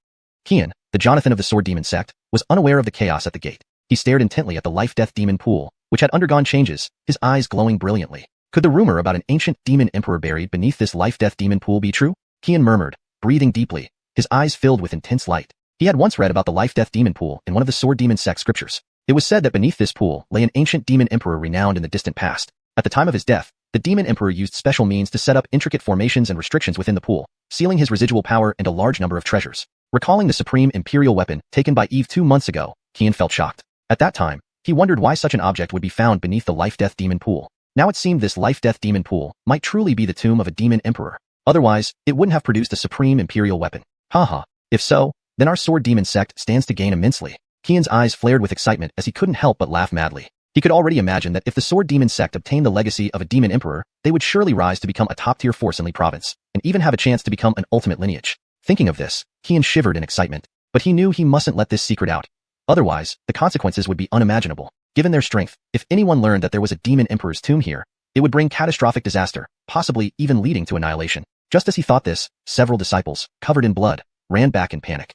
Qian, the Jonathan of the Sword Demon Sect, was unaware of the chaos at the gate. He stared intently at the life-death demon pool, which had undergone changes, his eyes glowing brilliantly. Could the rumor about an ancient demon emperor buried beneath this life-death demon pool be true? Qian murmured, breathing deeply, his eyes filled with intense light. He had once read about the life-death demon pool in one of the Sword Demon Sect scriptures. It was said that beneath this pool lay an ancient demon emperor renowned in the distant past. At the time of his death, the demon emperor used special means to set up intricate formations and restrictions within the pool, sealing his residual power and a large number of treasures. Recalling the supreme imperial weapon taken by Eve 2 months ago, Qian felt shocked. At that time, he wondered why such an object would be found beneath the life-death demon pool. Now it seemed this life-death demon pool might truly be the tomb of a demon emperor. Otherwise, it wouldn't have produced a supreme imperial weapon. Haha. If so, then our Sword Demon Sect stands to gain immensely. Qian's eyes flared with excitement as he couldn't help but laugh madly. He could already imagine that if the Sword Demon Sect obtained the legacy of a demon emperor, they would surely rise to become a top-tier force in Li Province, and even have a chance to become an ultimate lineage. Thinking of this, Qian shivered in excitement, but he knew he mustn't let this secret out. Otherwise, the consequences would be unimaginable. Given their strength, if anyone learned that there was a demon emperor's tomb here, it would bring catastrophic disaster, possibly even leading to annihilation. Just as he thought this, several disciples, covered in blood, ran back in panic.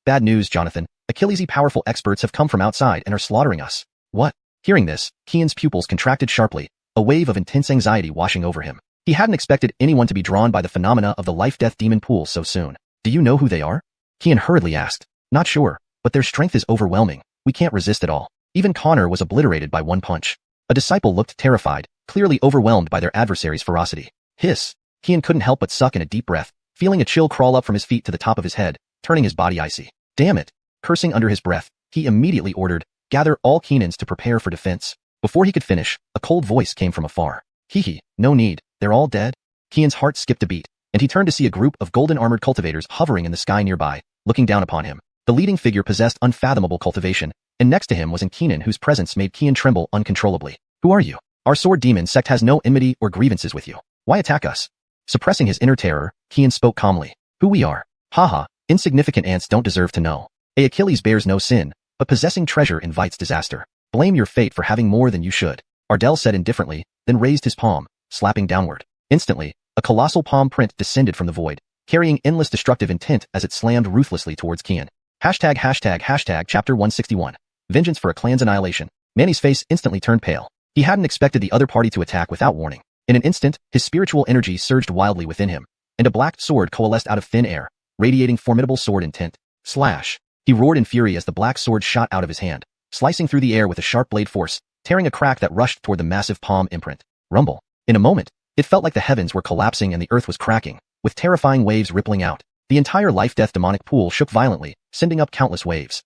Bad news, Jonathan. Achillesy powerful experts have come from outside and are slaughtering us. What? Hearing this, Qian's pupils contracted sharply, a wave of intense anxiety washing over him. He hadn't expected anyone to be drawn by the phenomena of the life-death demon pool so soon. Do you know who they are? Qian hurriedly asked. Not sure, but their strength is overwhelming. We can't resist at all. Even Connor was obliterated by one punch. A disciple looked terrified, clearly overwhelmed by their adversary's ferocity. Hiss. Qian couldn't help but suck in a deep breath, feeling a chill crawl up from his feet to the top of his head, turning his body icy. Damn it. Cursing under his breath, he immediately ordered, gather all Qinans to prepare for defense. Before he could finish, a cold voice came from afar. Hee, no need, they're all dead. Qian's heart skipped a beat, and he turned to see a group of golden-armored cultivators hovering in the sky nearby, looking down upon him. The leading figure possessed unfathomable cultivation, and next to him was an Qinan whose presence made Qian tremble uncontrollably. Who are you? Our sword demon sect has no enmity or grievances with you. Why attack us? Suppressing his inner terror, Qian spoke calmly. Who we are? Haha, insignificant ants don't deserve to know. Achilles bears no sin, but possessing treasure invites disaster. Blame your fate for having more than you should. Ardell said indifferently, then raised his palm, slapping downward. Instantly, a colossal palm print descended from the void, carrying endless destructive intent as it slammed ruthlessly towards Qian. Hashtag chapter 161. Vengeance for a clan's annihilation. Manny's face instantly turned pale. He hadn't expected the other party to attack without warning. In an instant, his spiritual energy surged wildly within him, and a black sword coalesced out of thin air, radiating formidable sword intent. Slash. He roared in fury as the black sword shot out of his hand, slicing through the air with a sharp blade force, tearing a crack that rushed toward the massive palm imprint. Rumble. In a moment, it felt like the heavens were collapsing and the earth was cracking, with terrifying waves rippling out. The entire life-death demonic pool shook violently, sending up countless waves.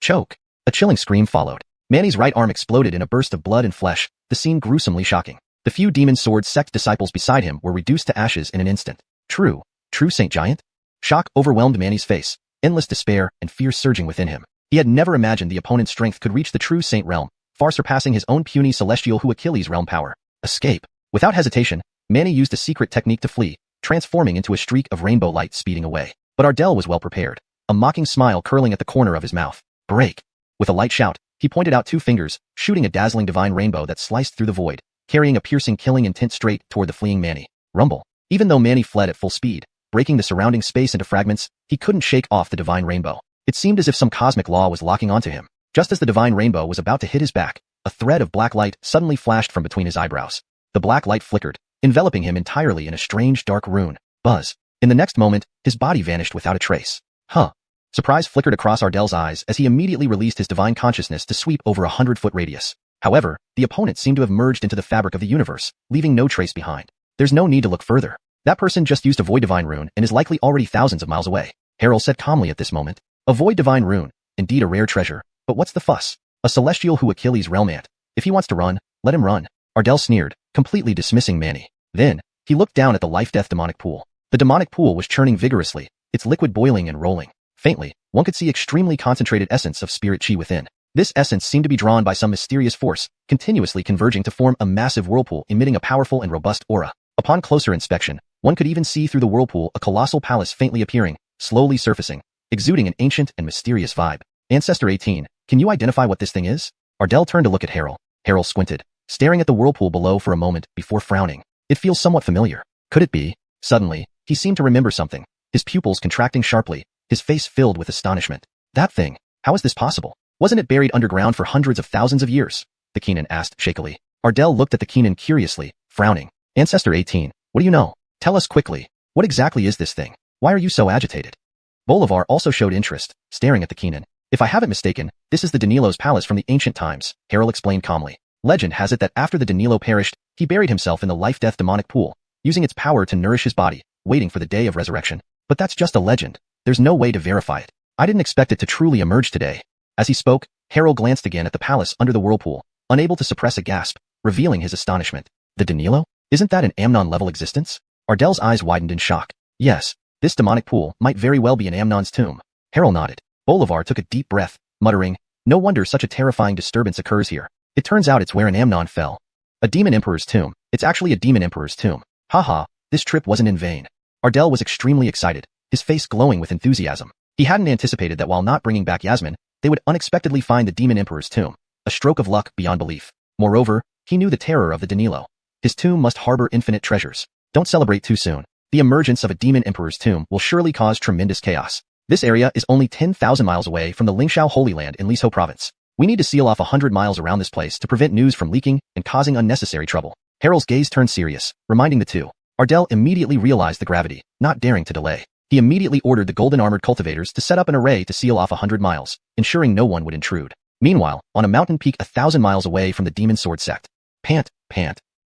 Choke. A chilling scream followed. Manny's right arm exploded in a burst of blood and flesh, the scene gruesomely shocking. The few demon sword sect disciples beside him were reduced to ashes in an instant. True Saint Giant? Shock overwhelmed Manny's face, endless despair and fear surging within him. He had never imagined the opponent's strength could reach the true saint realm, far surpassing his own puny celestial Achilles realm power. Escape. Without hesitation, Manny used a secret technique to flee, transforming into a streak of rainbow light speeding away. But Ardell was well prepared, a mocking smile curling at the corner of his mouth. Break. With a light shout, he pointed out two fingers, shooting a dazzling divine rainbow that sliced through the void, carrying a piercing killing intent straight toward the fleeing Manny. Rumble. Even though Manny fled at full speed, breaking the surrounding space into fragments, he couldn't shake off the divine rainbow. It seemed as if some cosmic law was locking onto him. Just as the divine rainbow was about to hit his back, a thread of black light suddenly flashed from between his eyebrows. The black light flickered, enveloping him entirely in a strange dark rune. Buzz. In the next moment, his body vanished without a trace. Surprise flickered across Ardell's eyes as he immediately released his divine consciousness to sweep over 100-foot radius. However, the opponent seemed to have merged into the fabric of the universe, leaving no trace behind. There's no need to look further. That person just used a void divine rune and is likely already thousands of miles away. Harold said calmly at this moment. A void divine rune, indeed a rare treasure, but what's the fuss? A celestial Achilles realm ant. If he wants to run, let him run. Ardell sneered, completely dismissing Manny. Then, he looked down at the life-death demonic pool. The demonic pool was churning vigorously, its liquid boiling and rolling. Faintly, one could see extremely concentrated essence of spirit chi within. This essence seemed to be drawn by some mysterious force, continuously converging to form a massive whirlpool emitting a powerful and robust aura. Upon closer inspection, one could even see through the whirlpool a colossal palace faintly appearing, slowly surfacing, exuding an ancient and mysterious vibe. Ancestor 18, can you identify what this thing is? Ardell turned to look at Harold. Harold squinted, staring at the whirlpool below for a moment before frowning. It feels somewhat familiar. Could it be? Suddenly, he seemed to remember something, his pupils contracting sharply, his face filled with astonishment. That thing, how is this possible? Wasn't it buried underground for hundreds of thousands of years? The Keenan asked shakily. Ardell looked at the Keenan curiously, frowning. Ancestor 18, what do you know? Tell us quickly. What exactly is this thing? Why are you so agitated? Bolivar also showed interest, staring at the Keenan. If I haven't mistaken, this is the Danilo's palace from the ancient times, Harold explained calmly. Legend has it that after the Danilo perished, he buried himself in the life-death demonic pool, using its power to nourish his body, waiting for the day of resurrection. But that's just a legend. There's no way to verify it. I didn't expect it to truly emerge today. As he spoke, Harold glanced again at the palace under the whirlpool, unable to suppress a gasp, revealing his astonishment. The Danilo? Isn't that an Amnon-level existence? Ardell's eyes widened in shock. Yes, this demonic pool might very well be an Amnon's tomb. Harold nodded. Bolivar took a deep breath, muttering, no wonder such a terrifying disturbance occurs here. It turns out it's where an Amnon fell. A demon emperor's tomb. It's actually a demon emperor's tomb. Haha, this trip wasn't in vain. Ardell was extremely excited, his face glowing with enthusiasm. He hadn't anticipated that while not bringing back Yasmin, they would unexpectedly find the demon emperor's tomb. A stroke of luck beyond belief. Moreover, he knew the terror of the Danilo. His tomb must harbor infinite treasures. Don't celebrate too soon. The emergence of a demon emperor's tomb will surely cause tremendous chaos. This area is only 10,000 miles away from the Lingxiao Holy Land in Lingxiao province. We need to seal off 100 miles around this place to prevent news from leaking and causing unnecessary trouble. Harrel's gaze turned serious, reminding the two. Ardell immediately realized the gravity, not daring to delay. He immediately ordered the golden armored cultivators to set up an array to seal off 100 miles, ensuring no one would intrude. Meanwhile, on a mountain peak 1,000 miles away from the Demon Sword sect. Pant.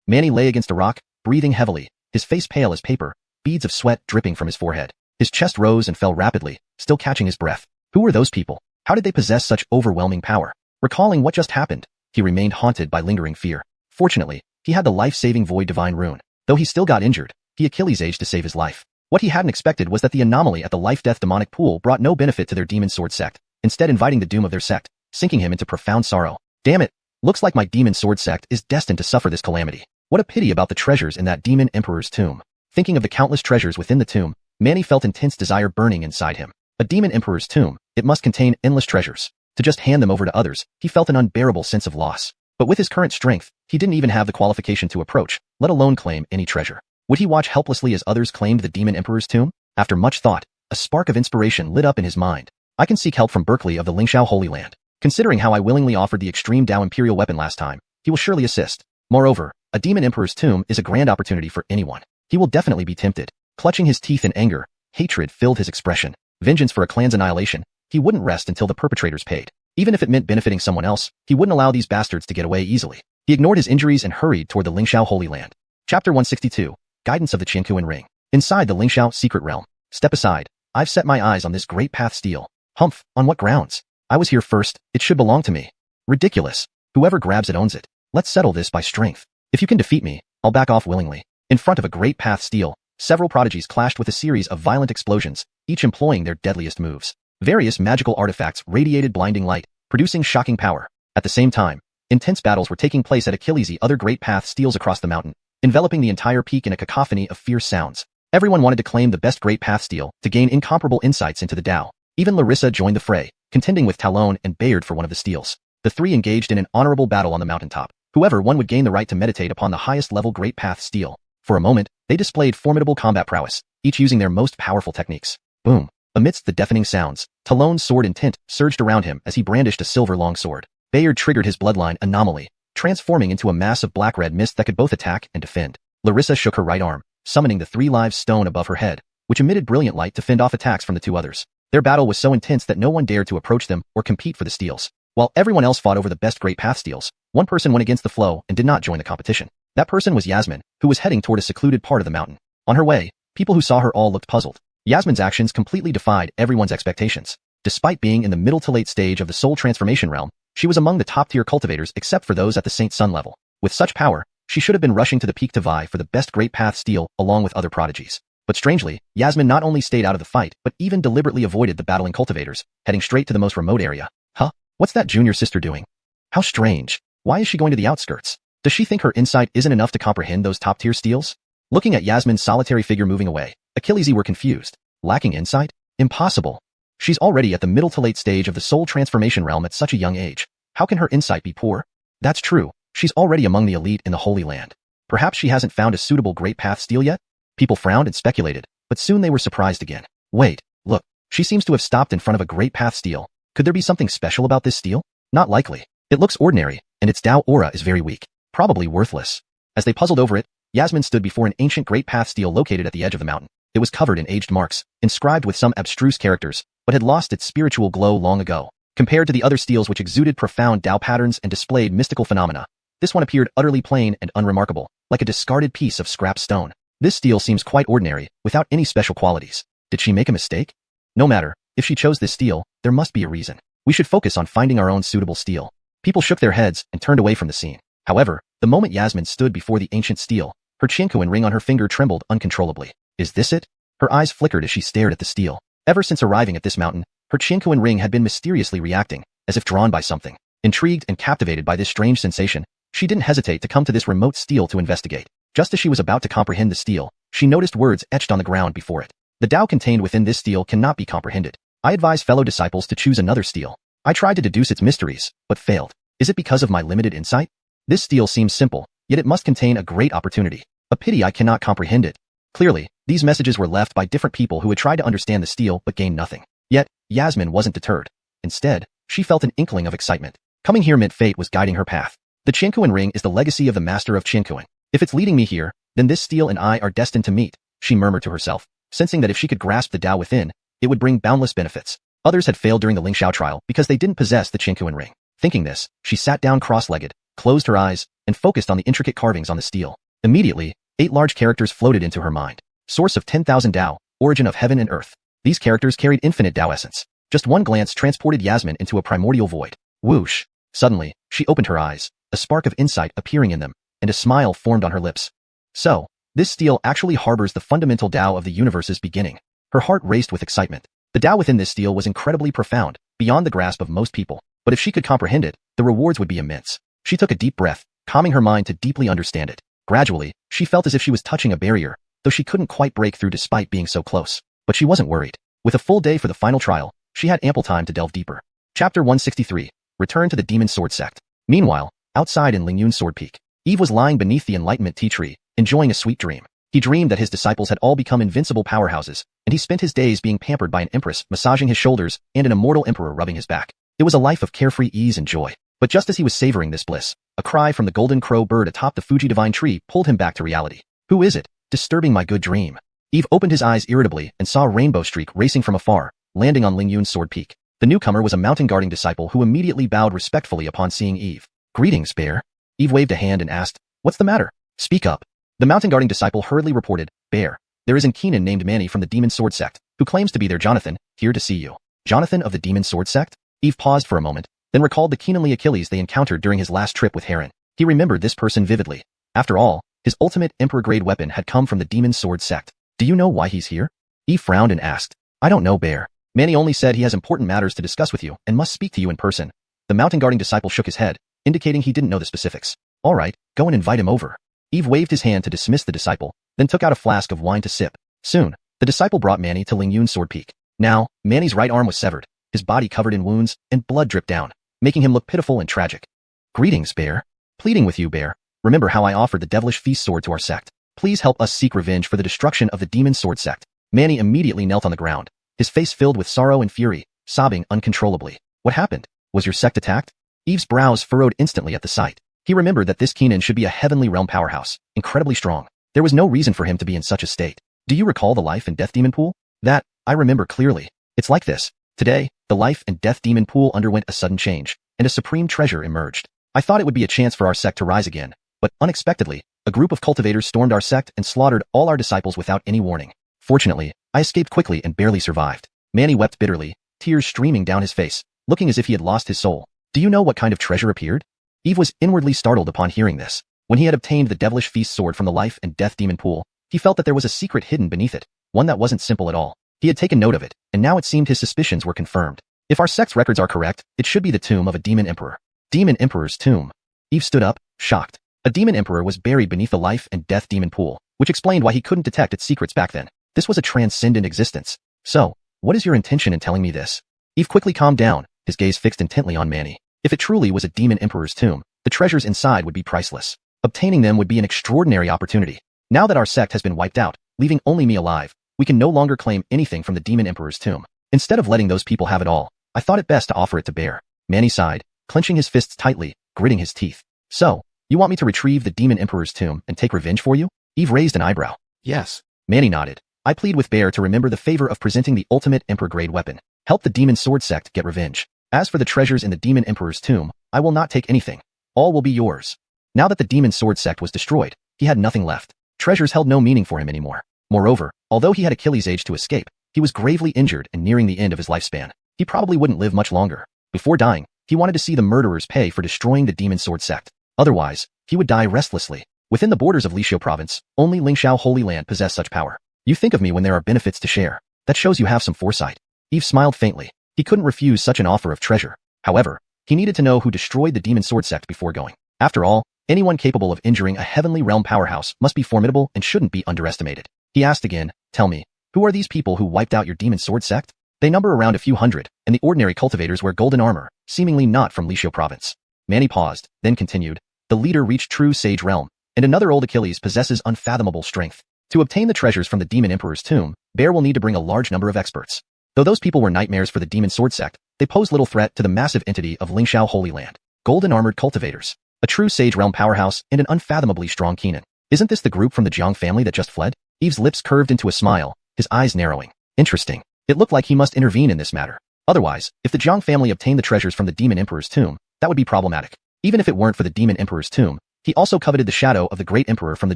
Manny lay against a rock, breathing heavily, his face pale as paper, beads of sweat dripping from his forehead. His chest rose and fell rapidly, still catching his breath. Who were those people? How did they possess such overwhelming power? Recalling what just happened, he remained haunted by lingering fear. Fortunately, he had the life-saving Void Divine Rune. Though he still got injured, he Achilles aged to save his life. What he hadn't expected was that the anomaly at the life-death demonic pool brought no benefit to their Demon Sword sect, instead inviting the doom of their sect, sinking him into profound sorrow. Damn it! Looks like my Demon Sword sect is destined to suffer this calamity. What a pity about the treasures in that Demon Emperor's tomb. Thinking of the countless treasures within the tomb, Manny felt intense desire burning inside him. A Demon Emperor's tomb, it must contain endless treasures. To just hand them over to others, he felt an unbearable sense of loss. But with his current strength, he didn't even have the qualification to approach, let alone claim any treasure. Would he watch helplessly as others claimed the Demon Emperor's tomb? After much thought, a spark of inspiration lit up in his mind. I can seek help from Berkeley of the Lingxiao Holy Land. Considering how I willingly offered the Extreme Dao Imperial weapon last time, he will surely assist. Moreover, a Demon Emperor's tomb is a grand opportunity for anyone. He will definitely be tempted. Clutching his teeth in anger, hatred filled his expression. Vengeance for a clan's annihilation, he wouldn't rest until the perpetrators paid. Even if it meant benefiting someone else, he wouldn't allow these bastards to get away easily. He ignored his injuries and hurried toward the Lingxiao Holy Land. Chapter 162. Guidance of the Qianquan Ring. Inside the Lingxiao secret realm. Step aside. I've set my eyes on this great path steel. Humph, on what grounds? I was here first, it should belong to me. Ridiculous. Whoever grabs it owns it. Let's settle this by strength. If you can defeat me, I'll back off willingly. In front of a great path steel, several prodigies clashed with a series of violent explosions, each employing their deadliest moves. Various magical artifacts radiated blinding light, producing shocking power. At the same time, intense battles were taking place at Achilles' other great path steels across the mountain, enveloping the entire peak in a cacophony of fierce sounds. Everyone wanted to claim the best great path steel to gain incomparable insights into the Tao. Even Larissa joined the fray, contending with Talon and Bayard for one of the steels. The three engaged in an honorable battle on the mountaintop. Whoever won would gain the right to meditate upon the highest level great path steel. For a moment, they displayed formidable combat prowess, each using their most powerful techniques. Boom. Amidst the deafening sounds, Talon's sword intent surged around him as he brandished a silver longsword. Bayard triggered his bloodline anomaly, transforming into a mass of black-red mist that could both attack and defend. Larissa shook her right arm, summoning the 3 live stone above her head, which emitted brilliant light to fend off attacks from the two others. Their battle was so intense that no one dared to approach them or compete for the steels. While everyone else fought over the best great path steels, one person went against the flow and did not join the competition. That person was Yasmin, who was heading toward a secluded part of the mountain. On her way, people who saw her all looked puzzled. Yasmin's actions completely defied everyone's expectations. Despite being in the middle to late stage of the soul transformation realm, she was among the top-tier cultivators except for those at the Saint Sun level. With such power, she should have been rushing to the peak to vie for the best great path steel along with other prodigies. But strangely, Yasmin not only stayed out of the fight, but even deliberately avoided the battling cultivators, heading straight to the most remote area. Huh? What's that junior sister doing? How strange. Why is she going to the outskirts? Does she think her insight isn't enough to comprehend those top-tier steels? Looking at Yasmin's solitary figure moving away, Achilles were confused. Lacking insight? Impossible. She's already at the middle to late stage of the soul transformation realm at such a young age. How can her insight be poor? That's true. She's already among the elite in the Holy Land. Perhaps she hasn't found a suitable great path steel yet? People frowned and speculated, but soon they were surprised again. Wait, look, she seems to have stopped in front of a great path steel. Could there be something special about this steel? Not likely. It looks ordinary, and its Tao aura is very weak. Probably worthless. As they puzzled over it, Yasmin stood before an ancient great path steel located at the edge of the mountain. It was covered in aged marks, inscribed with some abstruse characters, but had lost its spiritual glow long ago. Compared to the other steels which exuded profound Tao patterns and displayed mystical phenomena, this one appeared utterly plain and unremarkable, like a discarded piece of scrap stone. This steel seems quite ordinary, without any special qualities. Did she make a mistake? No matter, if she chose this steel, there must be a reason. We should focus on finding our own suitable steel. People shook their heads and turned away from the scene. However, the moment Yasmin stood before the ancient steel, her Qianquan ring on her finger trembled uncontrollably. Is this it? Her eyes flickered as she stared at the steel. Ever since arriving at this mountain, her Qianquan ring had been mysteriously reacting, as if drawn by something. Intrigued and captivated by this strange sensation, she didn't hesitate to come to this remote steel to investigate. Just as she was about to comprehend the steel, she noticed words etched on the ground before it. The Tao contained within this steel cannot be comprehended. I advise fellow disciples to choose another steel. I tried to deduce its mysteries, but failed. Is it because of my limited insight? This steel seems simple, yet it must contain a great opportunity. A pity I cannot comprehend it. Clearly, these messages were left by different people who had tried to understand the steel but gained nothing. Yet, Yasmin wasn't deterred. Instead, she felt an inkling of excitement. Coming here meant fate was guiding her path. The Qianquan ring is the legacy of the master of Qianquan. If it's leading me here, then this steel and I are destined to meet, she murmured to herself, sensing that if she could grasp the Tao within, it would bring boundless benefits. Others had failed during the Lingxiao trial because they didn't possess the Qianquan ring. Thinking this, she sat down cross-legged, closed her eyes, and focused on the intricate carvings on the steel. Immediately, 8 large characters floated into her mind. Source of 10,000 Tao, origin of heaven and earth. These characters carried infinite Tao essence. Just one glance transported Yasmin into a primordial void. Whoosh! Suddenly, she opened her eyes, a spark of insight appearing in them, and a smile formed on her lips. So, this steel actually harbors the fundamental Tao of the universe's beginning. Her heart raced with excitement. The Tao within this steel was incredibly profound, beyond the grasp of most people, but if she could comprehend it, the rewards would be immense. She took a deep breath, calming her mind to deeply understand it. Gradually, she felt as if she was touching a barrier, though she couldn't quite break through despite being so close. But she wasn't worried. With a full day for the final trial, she had ample time to delve deeper. Chapter 163. Return to the Demon Sword Sect. Meanwhile, outside in Lingyun's Sword Peak, Eve was lying beneath the Enlightenment tea tree, enjoying a sweet dream. He dreamed that his disciples had all become invincible powerhouses, and he spent his days being pampered by an Empress massaging his shoulders and an immortal Emperor rubbing his back. It was a life of carefree ease and joy. But just as he was savoring this bliss, a cry from the golden crow bird atop the Fuji divine tree pulled him back to reality. Who is it, disturbing my good dream? Eve opened his eyes irritably and saw a rainbow streak racing from afar, landing on Lingyun's Sword Peak. The newcomer was a mountain guarding disciple who immediately bowed respectfully upon seeing Eve. Greetings, Bear. Eve waved a hand and asked, what's the matter? Speak up. The mountain guarding disciple hurriedly reported, Bear, there is an Keenan named Manny from the Demon Sword Sect, who claims to be their Jonathan, here to see you. Jonathan of the Demon Sword Sect? Eve paused for a moment, then recalled the Keenanly Achilles they encountered during his last trip with Heron. He remembered this person vividly. After all, his ultimate Emperor-grade weapon had come from the Demon Sword Sect. Do you know why he's here? Eve frowned and asked, I don't know, Bear. Manny only said he has important matters to discuss with you and must speak to you in person. The mountain guarding disciple shook his head, indicating he didn't know the specifics. All right, go and invite him over. Eve waved his hand to dismiss the disciple, then took out a flask of wine to sip. Soon, the disciple brought Manny to Lingyun's Sword Peak. Now, Manny's right arm was severed, his body covered in wounds, and blood dripped down, making him look pitiful and tragic. Greetings, Bear. Pleading with you, Bear. Remember how I offered the devilish feast sword to our sect. Please help us seek revenge for the destruction of the Demon Sword Sect. Manny immediately knelt on the ground, his face filled with sorrow and fury, sobbing uncontrollably. What happened? Was your sect attacked? Eve's brows furrowed instantly at the sight. He remembered that this Keenan should be a heavenly realm powerhouse, incredibly strong. There was no reason for him to be in such a state. Do you recall the life and death demon pool? That, I remember clearly. It's like this. Today, the life and death demon pool underwent a sudden change, and a supreme treasure emerged. I thought it would be a chance for our sect to rise again, but unexpectedly, a group of cultivators stormed our sect and slaughtered all our disciples without any warning. Fortunately, I escaped quickly and barely survived. Manny wept bitterly, tears streaming down his face, looking as if he had lost his soul. Do you know what kind of treasure appeared? Eve was inwardly startled upon hearing this. When he had obtained the devilish feast sword from the life and death demon pool, he felt that there was a secret hidden beneath it, one that wasn't simple at all. He had taken note of it, and now it seemed his suspicions were confirmed. If our sect's records are correct, it should be the tomb of a demon emperor. Demon Emperor's tomb. Eve stood up, shocked. A demon emperor was buried beneath the life and death demon pool, which explained why he couldn't detect its secrets back then. This was a transcendent existence. So, what is your intention in telling me this? Eve quickly calmed down, his gaze fixed intently on Manny. If it truly was a demon emperor's tomb, the treasures inside would be priceless. Obtaining them would be an extraordinary opportunity. Now that our sect has been wiped out, leaving only me alive, we can no longer claim anything from the demon emperor's tomb. Instead of letting those people have it all, I thought it best to offer it to Bear. Manny sighed, clenching his fists tightly, gritting his teeth. So, you want me to retrieve the demon emperor's tomb and take revenge for you? Eve raised an eyebrow. Yes. Manny nodded. I plead with Bear to remember the favor of presenting the ultimate emperor-grade weapon. Help the demon sword sect get revenge. As for the treasures in the demon emperor's tomb, I will not take anything. All will be yours. Now that the demon sword sect was destroyed, he had nothing left. Treasures held no meaning for him anymore. Moreover, although he had Achilles' age to escape, he was gravely injured and nearing the end of his lifespan. He probably wouldn't live much longer. Before dying, he wanted to see the murderers pay for destroying the demon sword sect. Otherwise, he would die restlessly. Within the borders of Lingxiao province, only Lingxiao Holy Land possess such power. You think of me when there are benefits to share. That shows you have some foresight. Eve smiled faintly. He couldn't refuse such an offer of treasure. However, he needed to know who destroyed the demon sword sect before going. After all, anyone capable of injuring a heavenly realm powerhouse must be formidable and shouldn't be underestimated. He asked again, tell me, who are these people who wiped out your demon sword sect? They number around a few hundred, and the ordinary cultivators wear golden armor, seemingly not from Lingxiao province. Manny paused, then continued, the leader reached true sage realm, and another old Achilles possesses unfathomable strength. To obtain the treasures from the demon emperor's tomb, Bear will need to bring a large number of experts. Though those people were nightmares for the Demon Sword sect, they posed little threat to the massive entity of Lingxiao Holy Land. Golden armored cultivators. A true Sage Realm powerhouse and an unfathomably strong Kenan. Isn't this the group from the Jiang family that just fled? Eve's lips curved into a smile, his eyes narrowing. Interesting. It looked like he must intervene in this matter. Otherwise, if the Jiang family obtained the treasures from the Demon Emperor's tomb, that would be problematic. Even if it weren't for the Demon Emperor's tomb, he also coveted the shadow of the great emperor from the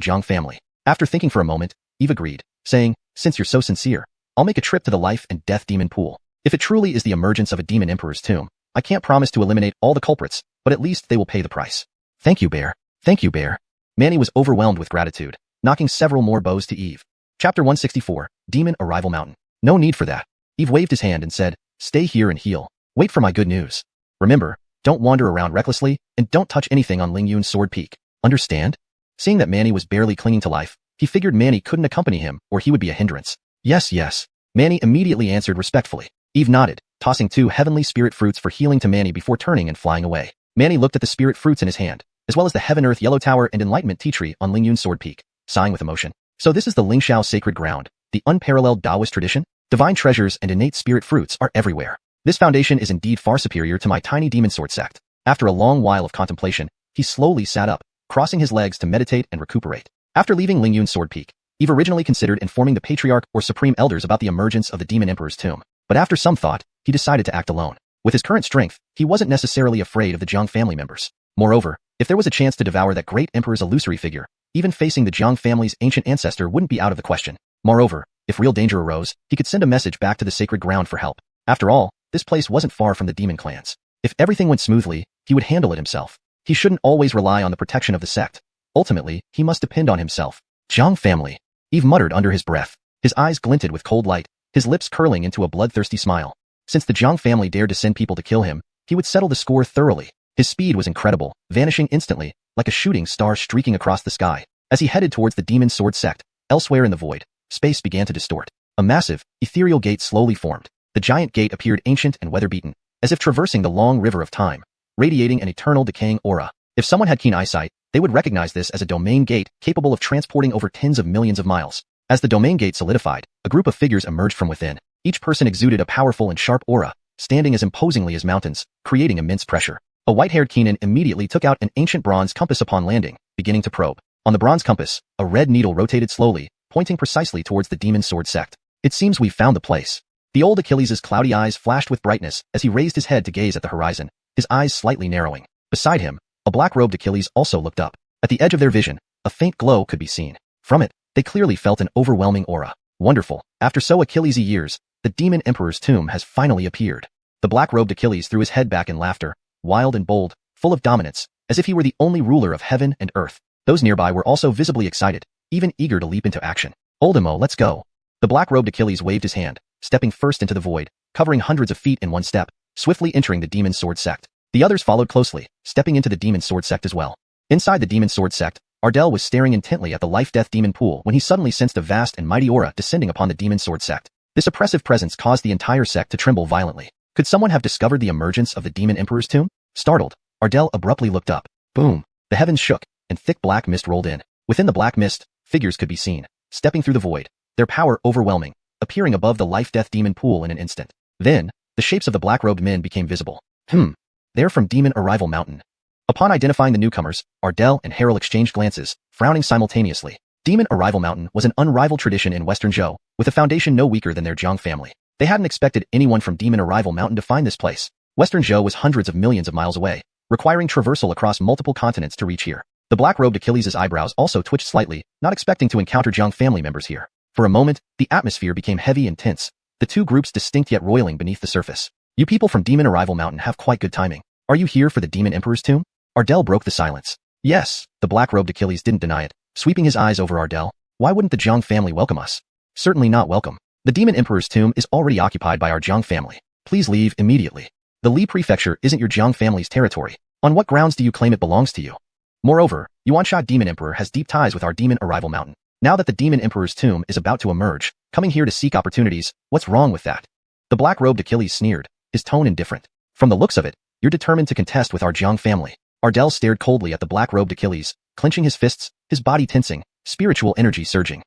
Jiang family. After thinking for a moment, Eve agreed, saying, since you're so sincere, I'll make a trip to the life and death demon pool. If it truly is the emergence of a Demon Emperor's tomb, I can't promise to eliminate all the culprits, but at least they will pay the price. Thank you, Bear. Thank you, Bear. Manny was overwhelmed with gratitude, knocking several more bows to Eve. Chapter 164, Demon Arrival Mountain. No need for that. Eve waved his hand and said, stay here and heal. Wait for my good news. Remember, don't wander around recklessly, and don't touch anything on Lingyun's Sword Peak. Understand? Seeing that Manny was barely clinging to life, he figured Manny couldn't accompany him or he would be a hindrance. Yes, yes. Manny immediately answered respectfully. Eve nodded, tossing 2 heavenly spirit fruits for healing to Manny before turning and flying away. Manny looked at the spirit fruits in his hand, as well as the Heaven-Earth Yellow Tower and Enlightenment tea tree on Lingyun's Sword Peak, sighing with emotion. So this is the Lingxiao sacred ground, the unparalleled Taoist tradition? Divine treasures and innate spirit fruits are everywhere. This foundation is indeed far superior to my tiny demon sword sect. After a long while of contemplation, he slowly sat up, crossing his legs to meditate and recuperate. After leaving Lingyun's Sword Peak, Eve originally considered informing the Patriarch or Supreme Elders about the emergence of the Demon Emperor's tomb. But after some thought, he decided to act alone. With his current strength, he wasn't necessarily afraid of the Jiang family members. Moreover, if there was a chance to devour that great emperor's illusory figure, even facing the Jiang family's ancient ancestor wouldn't be out of the question. Moreover, if real danger arose, he could send a message back to the sacred ground for help. After all, this place wasn't far from the demon clans. If everything went smoothly, he would handle it himself. He shouldn't always rely on the protection of the sect. Ultimately, he must depend on himself. Jiang family. Eve muttered under his breath. His eyes glinted with cold light, his lips curling into a bloodthirsty smile. Since the Jiang family dared to send people to kill him, he would settle the score thoroughly. His speed was incredible, vanishing instantly, like a shooting star streaking across the sky. As he headed towards the Demon Sword sect, elsewhere in the void, space began to distort. A massive, ethereal gate slowly formed. The giant gate appeared ancient and weather-beaten, as if traversing the long river of time, radiating an eternal decaying aura. If someone had keen eyesight, they would recognize this as a domain gate capable of transporting over tens of millions of miles. As the domain gate solidified, a group of figures emerged from within. Each person exuded a powerful and sharp aura, standing as imposingly as mountains, creating immense pressure. A white-haired Kenan immediately took out an ancient bronze compass upon landing, beginning to probe. On the bronze compass, a red needle rotated slowly, pointing precisely towards the Demon Sword sect. It seems we've found the place. The old Achilles' cloudy eyes flashed with brightness as he raised his head to gaze at the horizon, his eyes slightly narrowing. Beside him, a black-robed Achilles also looked up. At the edge of their vision, a faint glow could be seen. From it, they clearly felt an overwhelming aura. Wonderful. After so Achilles' years, the Demon Emperor's tomb has finally appeared. The black-robed Achilles threw his head back in laughter, wild and bold, full of dominance, as if he were the only ruler of heaven and earth. Those nearby were also visibly excited, even eager to leap into action. Oldemo, let's go. The black-robed Achilles waved his hand, stepping first into the void, covering hundreds of feet in one step, swiftly entering the Demon Sword sect. The others followed closely, stepping into the Demon Sword sect as well. Inside the Demon Sword sect, Ardell was staring intently at the life-death demon pool when he suddenly sensed a vast and mighty aura descending upon the Demon Sword sect. This oppressive presence caused the entire sect to tremble violently. Could someone have discovered the emergence of the Demon Emperor's tomb? Startled, Ardell abruptly looked up. Boom! The heavens shook, and thick black mist rolled in. Within the black mist, figures could be seen, stepping through the void, their power overwhelming, appearing above the life-death demon pool in an instant. Then, the shapes of the black-robed men became visible. They're from Demon Arrival Mountain. Upon identifying the newcomers, Ardell and Harrell exchanged glances, frowning simultaneously. Demon Arrival Mountain was an unrivaled tradition in Western Zhou, with a foundation no weaker than their Jiang family. They hadn't expected anyone from Demon Arrival Mountain to find this place. Western Zhou was hundreds of millions of miles away, requiring traversal across multiple continents to reach here. The black-robed Achilles' eyebrows also twitched slightly, not expecting to encounter Jiang family members here. For a moment, the atmosphere became heavy and tense, the two groups distinct yet roiling beneath the surface. You people from Demon Arrival Mountain have quite good timing. Are you here for the Demon Emperor's tomb? Ardell broke the silence. Yes, the black-robed Achilles didn't deny it, sweeping his eyes over Ardell. Why wouldn't the Jiang family welcome us? Certainly not welcome. The Demon Emperor's tomb is already occupied by our Jiang family. Please leave immediately. The Li Prefecture isn't your Jiang family's territory. On what grounds do you claim it belongs to you? Moreover, Yuansha Demon Emperor has deep ties with our Demon Arrival Mountain. Now that the Demon Emperor's tomb is about to emerge, coming here to seek opportunities, what's wrong with that? The black-robed Achilles sneered, his tone indifferent. From the looks of it, you're determined to contest with our Jiang family. Ardell stared coldly at the black-robed Achilles, clenching his fists, his body tensing, spiritual energy surging.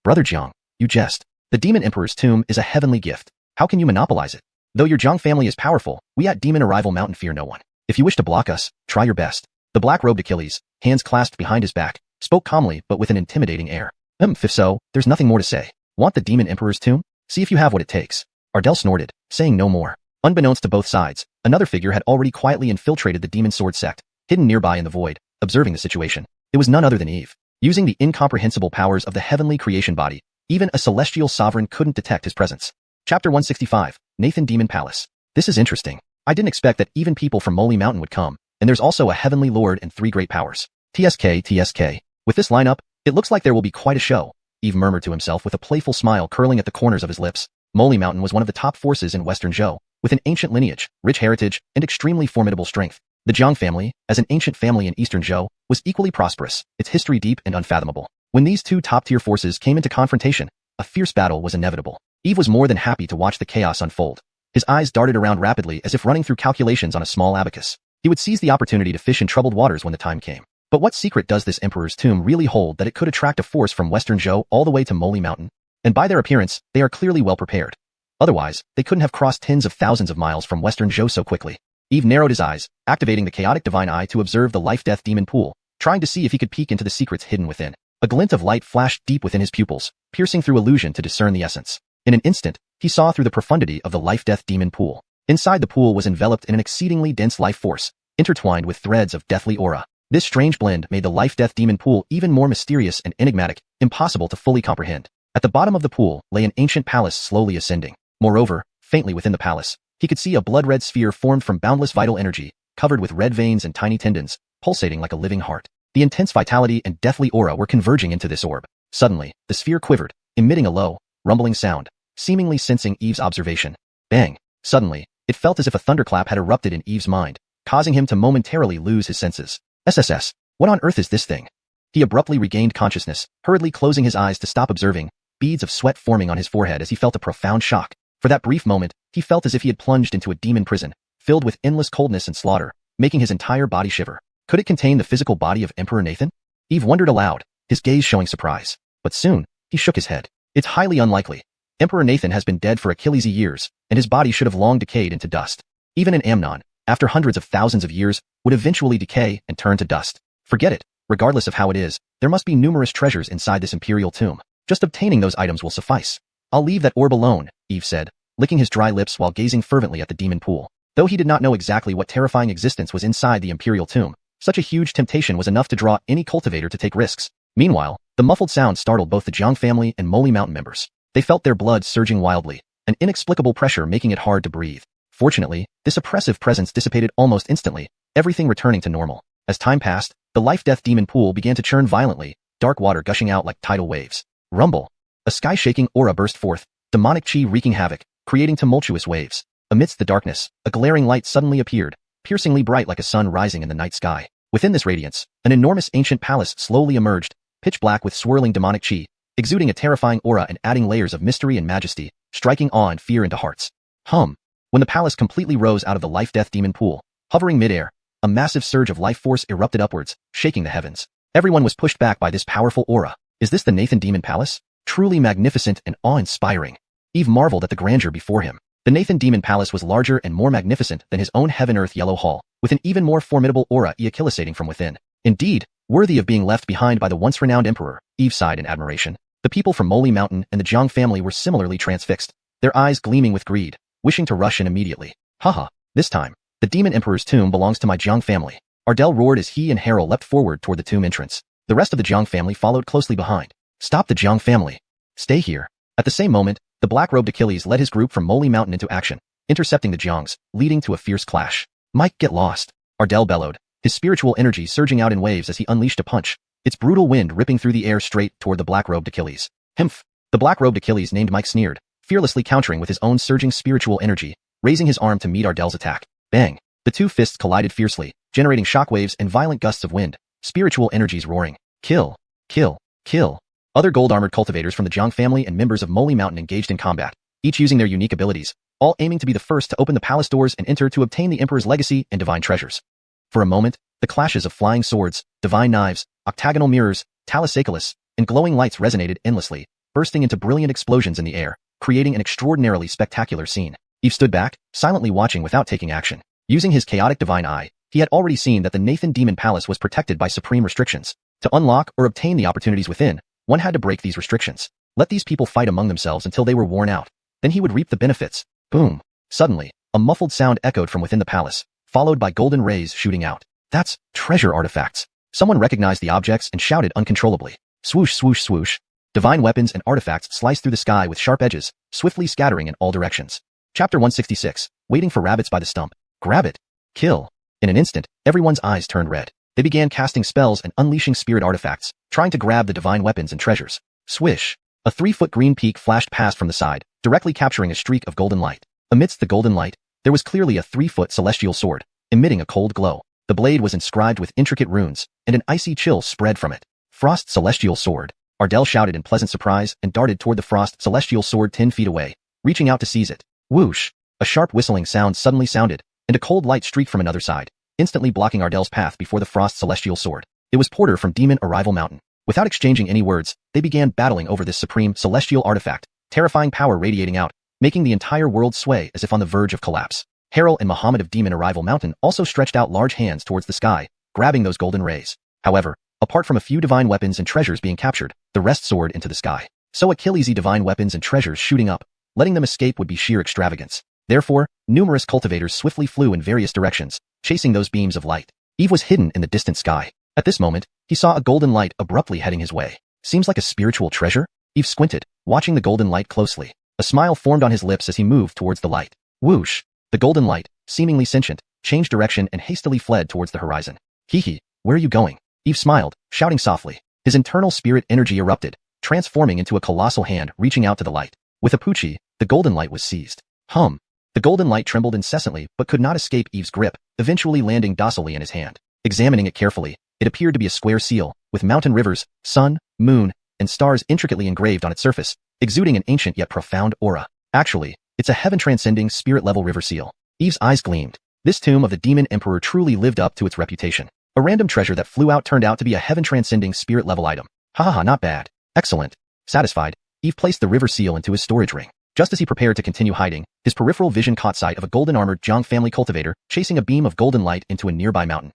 Brother Jiang, you jest. The Demon Emperor's tomb is a heavenly gift. How can you monopolize it? Though your Zhang family is powerful, we at Demon Arrival Mountain fear no one. If you wish to block us, try your best. The black-robed Achilles, hands clasped behind his back, spoke calmly but with an intimidating air. If so, there's nothing more to say. Want the Demon Emperor's tomb? See if you have what it takes. Ardell snorted, saying no more. Unbeknownst to both sides, another figure had already quietly infiltrated the Demon Sword sect, hidden nearby in the void, observing the situation. It was none other than Eve. Using the incomprehensible powers of the heavenly creation body, even a celestial sovereign couldn't detect his presence. Chapter 165, Nathan Demon Palace. This is interesting. I didn't expect that even people from Moly Mountain would come, and there's also a heavenly lord and 3 great powers. TSK. With this lineup, it looks like there will be quite a show, Eve murmured to himself with a playful smile curling at the corners of his lips. Moly Mountain was one of the top forces in Western Zhou, with an ancient lineage, rich heritage, and extremely formidable strength. The Jiang family, as an ancient family in Eastern Zhou, was equally prosperous, its history deep and unfathomable. When these two top-tier forces came into confrontation, a fierce battle was inevitable. Eve was more than happy to watch the chaos unfold. His eyes darted around rapidly as if running through calculations on a small abacus. He would seize the opportunity to fish in troubled waters when the time came. But what secret does this Emperor's tomb really hold that it could attract a force from Western Zhou all the way to Moly Mountain? And by their appearance, they are clearly well prepared. Otherwise, they couldn't have crossed tens of thousands of miles from Western Zhou so quickly. Eve narrowed his eyes, activating the chaotic divine eye to observe the life-death demon pool, trying to see if he could peek into the secrets hidden within. A glint of light flashed deep within his pupils, piercing through illusion to discern the essence. In an instant, he saw through the profundity of the life-death demon pool. Inside the pool was enveloped in an exceedingly dense life force, intertwined with threads of deathly aura. This strange blend made the life-death demon pool even more mysterious and enigmatic, impossible to fully comprehend. At the bottom of the pool lay an ancient palace slowly ascending. Moreover, faintly within the palace, he could see a blood-red sphere formed from boundless vital energy, covered with red veins and tiny tendons, pulsating like a living heart. The intense vitality and deathly aura were converging into this orb. Suddenly, the sphere quivered, emitting a low, rumbling sound, seemingly sensing Eve's observation. Bang! Suddenly, it felt as if a thunderclap had erupted in Eve's mind, causing him to momentarily lose his senses. SSS. What on earth is this thing? He abruptly regained consciousness, hurriedly closing his eyes to stop observing, beads of sweat forming on his forehead as he felt a profound shock. For that brief moment, he felt as if he had plunged into a demon prison, filled with endless coldness and slaughter, making his entire body shiver. Could it contain the physical body of Emperor Nathan? Eve wondered aloud, his gaze showing surprise. But soon, he shook his head. It's highly unlikely. Emperor Nathan has been dead for Achilles years, and his body should have long decayed into dust. Even an Amnon, after hundreds of thousands of years, would eventually decay and turn to dust. Forget it. Regardless of how it is, there must be numerous treasures inside this imperial tomb. Just obtaining those items will suffice. I'll leave that orb alone, Eve said, licking his dry lips while gazing fervently at the demon pool. Though he did not know exactly what terrifying existence was inside the imperial tomb, such a huge temptation was enough to draw any cultivator to take risks. Meanwhile, the muffled sound startled both the Jiang family and Moly Mountain members. They felt their blood surging wildly, an inexplicable pressure making it hard to breathe. Fortunately, this oppressive presence dissipated almost instantly, everything returning to normal. As time passed, the life-death demon pool began to churn violently, dark water gushing out like tidal waves. Rumble. A sky-shaking aura burst forth, demonic chi wreaking havoc, creating tumultuous waves. Amidst the darkness, a glaring light suddenly appeared, piercingly bright like a sun rising in the night sky. Within this radiance, an enormous ancient palace slowly emerged, pitch black with swirling demonic chi, exuding a terrifying aura and adding layers of mystery and majesty, striking awe and fear into hearts. When the palace completely rose out of the life-death demon pool, hovering midair, a massive surge of life force erupted upwards, shaking the heavens. Everyone was pushed back by this powerful aura. Is this the Nathan Demon Palace? Truly magnificent and awe-inspiring. Eve marveled at the grandeur before him. The Nathan Demon Palace was larger and more magnificent than his own Heaven-Earth Yellow Hall, with an even more formidable aura echilisating from within. Indeed, worthy of being left behind by the once-renowned emperor, Eve sighed in admiration. The people from Moly Mountain and the Jiang family were similarly transfixed, their eyes gleaming with greed, wishing to rush in immediately. Haha, this time, the Demon Emperor's tomb belongs to my Jiang family. Ardell roared as he and Harrell leapt forward toward the tomb entrance. The rest of the Jiang family followed closely behind. Stop the Jiang family. Stay here. At the same moment, the black-robed Achilles led his group from Moly Mountain into action, intercepting the Jiangs, leading to a fierce clash. Mike, get lost. Ardell bellowed, his spiritual energy surging out in waves as he unleashed a punch, its brutal wind ripping through the air straight toward the black-robed Achilles. Himph! The black-robed Achilles named Mike sneered, fearlessly countering with his own surging spiritual energy, raising his arm to meet Ardell's attack. Bang! The two fists collided fiercely, generating shockwaves and violent gusts of wind, spiritual energies roaring. Kill! Kill! Kill! Other gold-armored cultivators from the Jiang family and members of Moly Mountain engaged in combat, each using their unique abilities, all aiming to be the first to open the palace doors and enter to obtain the Emperor's legacy and divine treasures. For a moment, the clashes of flying swords, divine knives, octagonal mirrors, talisacalus, and glowing lights resonated endlessly, bursting into brilliant explosions in the air, creating an extraordinarily spectacular scene. Eve stood back, silently watching without taking action. Using his chaotic divine eye, he had already seen that the Nathan Demon Palace was protected by supreme restrictions. To unlock or obtain the opportunities within, one had to break these restrictions. Let these people fight among themselves until they were worn out. Then he would reap the benefits. Boom. Suddenly, a muffled sound echoed from within the palace, followed by golden rays shooting out. That's treasure artifacts. Someone recognized the objects and shouted uncontrollably. Swoosh, swoosh, swoosh. Divine weapons and artifacts sliced through the sky with sharp edges, swiftly scattering in all directions. Chapter 166. Waiting for rabbits by the stump. Grab it. Kill. In an instant, everyone's eyes turned red. They began casting spells and unleashing spirit artifacts, trying to grab the divine weapons and treasures. Swish. A 3-foot green peak flashed past from the side, directly capturing a streak of golden light. Amidst the golden light, there was clearly a 3-foot celestial sword, emitting a cold glow. The blade was inscribed with intricate runes, and an icy chill spread from it. Frost Celestial Sword. Ardell shouted in pleasant surprise and darted toward the Frost Celestial Sword 10 feet away, reaching out to seize it. Whoosh! A sharp whistling sound suddenly sounded, and a cold light streaked from another side, instantly blocking Ardell's path before the Frost Celestial Sword. It was Porter from Demon Arrival Mountain. Without exchanging any words, they began battling over this supreme celestial artifact, terrifying power radiating out, making the entire world sway as if on the verge of collapse. Harold and Muhammad of Demon Arrival Mountain also stretched out large hands towards the sky, grabbing those golden rays. However, apart from a few divine weapons and treasures being captured, the rest soared into the sky. So Achilles' divine weapons and treasures shooting up, letting them escape would be sheer extravagance. Therefore, numerous cultivators swiftly flew in various directions, chasing those beams of light. Eve was hidden in the distant sky. At this moment, he saw a golden light abruptly heading his way. Seems like a spiritual treasure? Eve squinted, watching the golden light closely. A smile formed on his lips as he moved towards the light. Whoosh! The golden light, seemingly sentient, changed direction and hastily fled towards the horizon. Hee, where are you going? Eve smiled, shouting softly. His internal spirit energy erupted, transforming into a colossal hand reaching out to the light. With a poochie, the golden light was seized. Hum! The golden light trembled incessantly but could not escape Eve's grip, eventually landing docilely in his hand. Examining it carefully, it appeared to be a square seal, with mountain rivers, sun, moon, and stars intricately engraved on its surface, exuding an ancient yet profound aura. Actually, it's a heaven-transcending spirit-level river seal. Eve's eyes gleamed. This tomb of the Demon Emperor truly lived up to its reputation. A random treasure that flew out turned out to be a heaven-transcending spirit-level item. Ha, not bad. Excellent. Satisfied, Eve placed the river seal into his storage ring. Just as he prepared to continue hiding, his peripheral vision caught sight of a golden-armored Zhang family cultivator chasing a beam of golden light into a nearby mountain.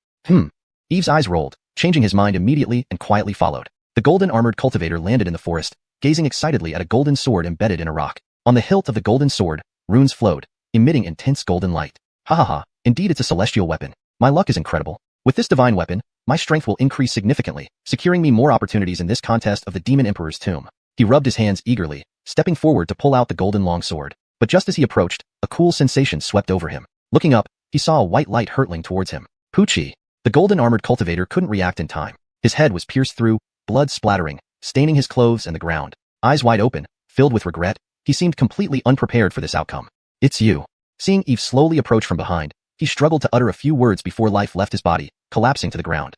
Eve's eyes rolled, changing his mind immediately and quietly followed. The golden-armored cultivator landed in the forest, gazing excitedly at a golden sword embedded in a rock. On the hilt of the golden sword, runes flowed, emitting intense golden light. Ha, indeed it's a celestial weapon. My luck is incredible. With this divine weapon, my strength will increase significantly, securing me more opportunities in this contest of the Demon Emperor's tomb. He rubbed his hands eagerly, stepping forward to pull out the golden long sword. But just as he approached, a cool sensation swept over him. Looking up, he saw a white light hurtling towards him. Poochie! The golden-armored cultivator couldn't react in time. His head was pierced through, blood splattering, staining his clothes and the ground. Eyes wide open, filled with regret, he seemed completely unprepared for this outcome. It's you. Seeing Eve slowly approach from behind, he struggled to utter a few words before life left his body, collapsing to the ground.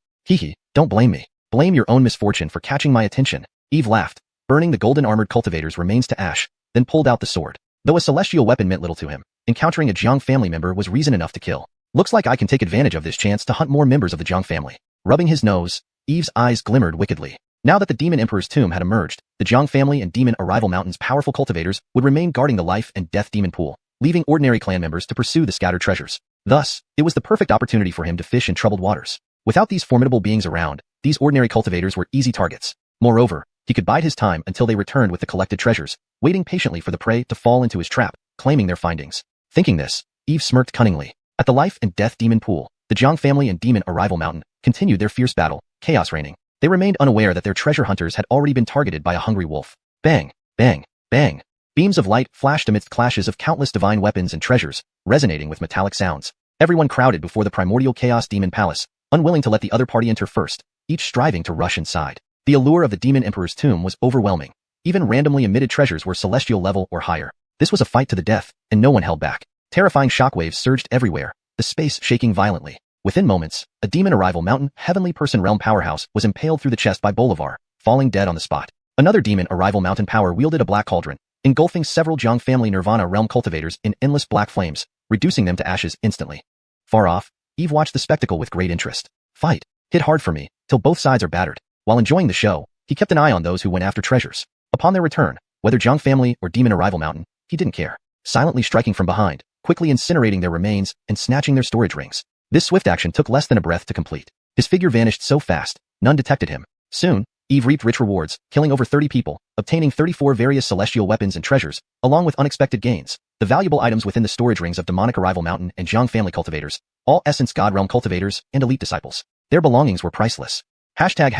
Don't blame me. Blame your own misfortune for catching my attention. Eve laughed, burning the golden-armored cultivator's remains to ash, then pulled out the sword. Though a celestial weapon meant little to him, encountering a Zhang family member was reason enough to kill. Looks like I can take advantage of this chance to hunt more members of the Zhang family. Rubbing his nose, Eve's eyes glimmered wickedly. Now that the Demon Emperor's tomb had emerged, the Zhang family and Demon Arrival Mountain's powerful cultivators would remain guarding the life and death demon pool, leaving ordinary clan members to pursue the scattered treasures. Thus, it was the perfect opportunity for him to fish in troubled waters. Without these formidable beings around, these ordinary cultivators were easy targets. Moreover, he could bide his time until they returned with the collected treasures, waiting patiently for the prey to fall into his trap, claiming their findings. Thinking this, Eve smirked cunningly. At the life and death demon pool, the Zhang family and Demon Arrival Mountain continued their fierce battle, chaos reigning. They remained unaware that their treasure hunters had already been targeted by a hungry wolf. Bang, bang, bang. Beams of light flashed amidst clashes of countless divine weapons and treasures, resonating with metallic sounds. Everyone crowded before the primordial chaos demon palace, unwilling to let the other party enter first, each striving to rush inside. The allure of the Demon Emperor's tomb was overwhelming. Even randomly emitted treasures were celestial level or higher. This was a fight to the death, and no one held back. Terrifying shockwaves surged everywhere, the space shaking violently. Within moments, a Demon Arrival Mountain Heavenly Person Realm powerhouse was impaled through the chest by Bolivar, falling dead on the spot. Another Demon Arrival Mountain power wielded a black cauldron, engulfing several Zhang family Nirvana realm cultivators in endless black flames, reducing them to ashes instantly. Far off, Eve watched the spectacle with great interest. Fight. Hit hard for me, till both sides are battered. While enjoying the show, he kept an eye on those who went after treasures. Upon their return, Whether Jiang family or demon arrival mountain, he didn't care. Silently striking from behind, quickly incinerating their remains and snatching their storage rings. This swift action took less than a breath to complete. His figure vanished so fast, none detected him. Soon, Eve reaped rich rewards, killing over 30 people, obtaining 34 various celestial weapons and treasures, along with unexpected gains. The valuable items within the storage rings of demonic arrival mountain and Jiang family cultivators, all essence god realm cultivators and elite disciples. Their belongings were priceless. Hashtag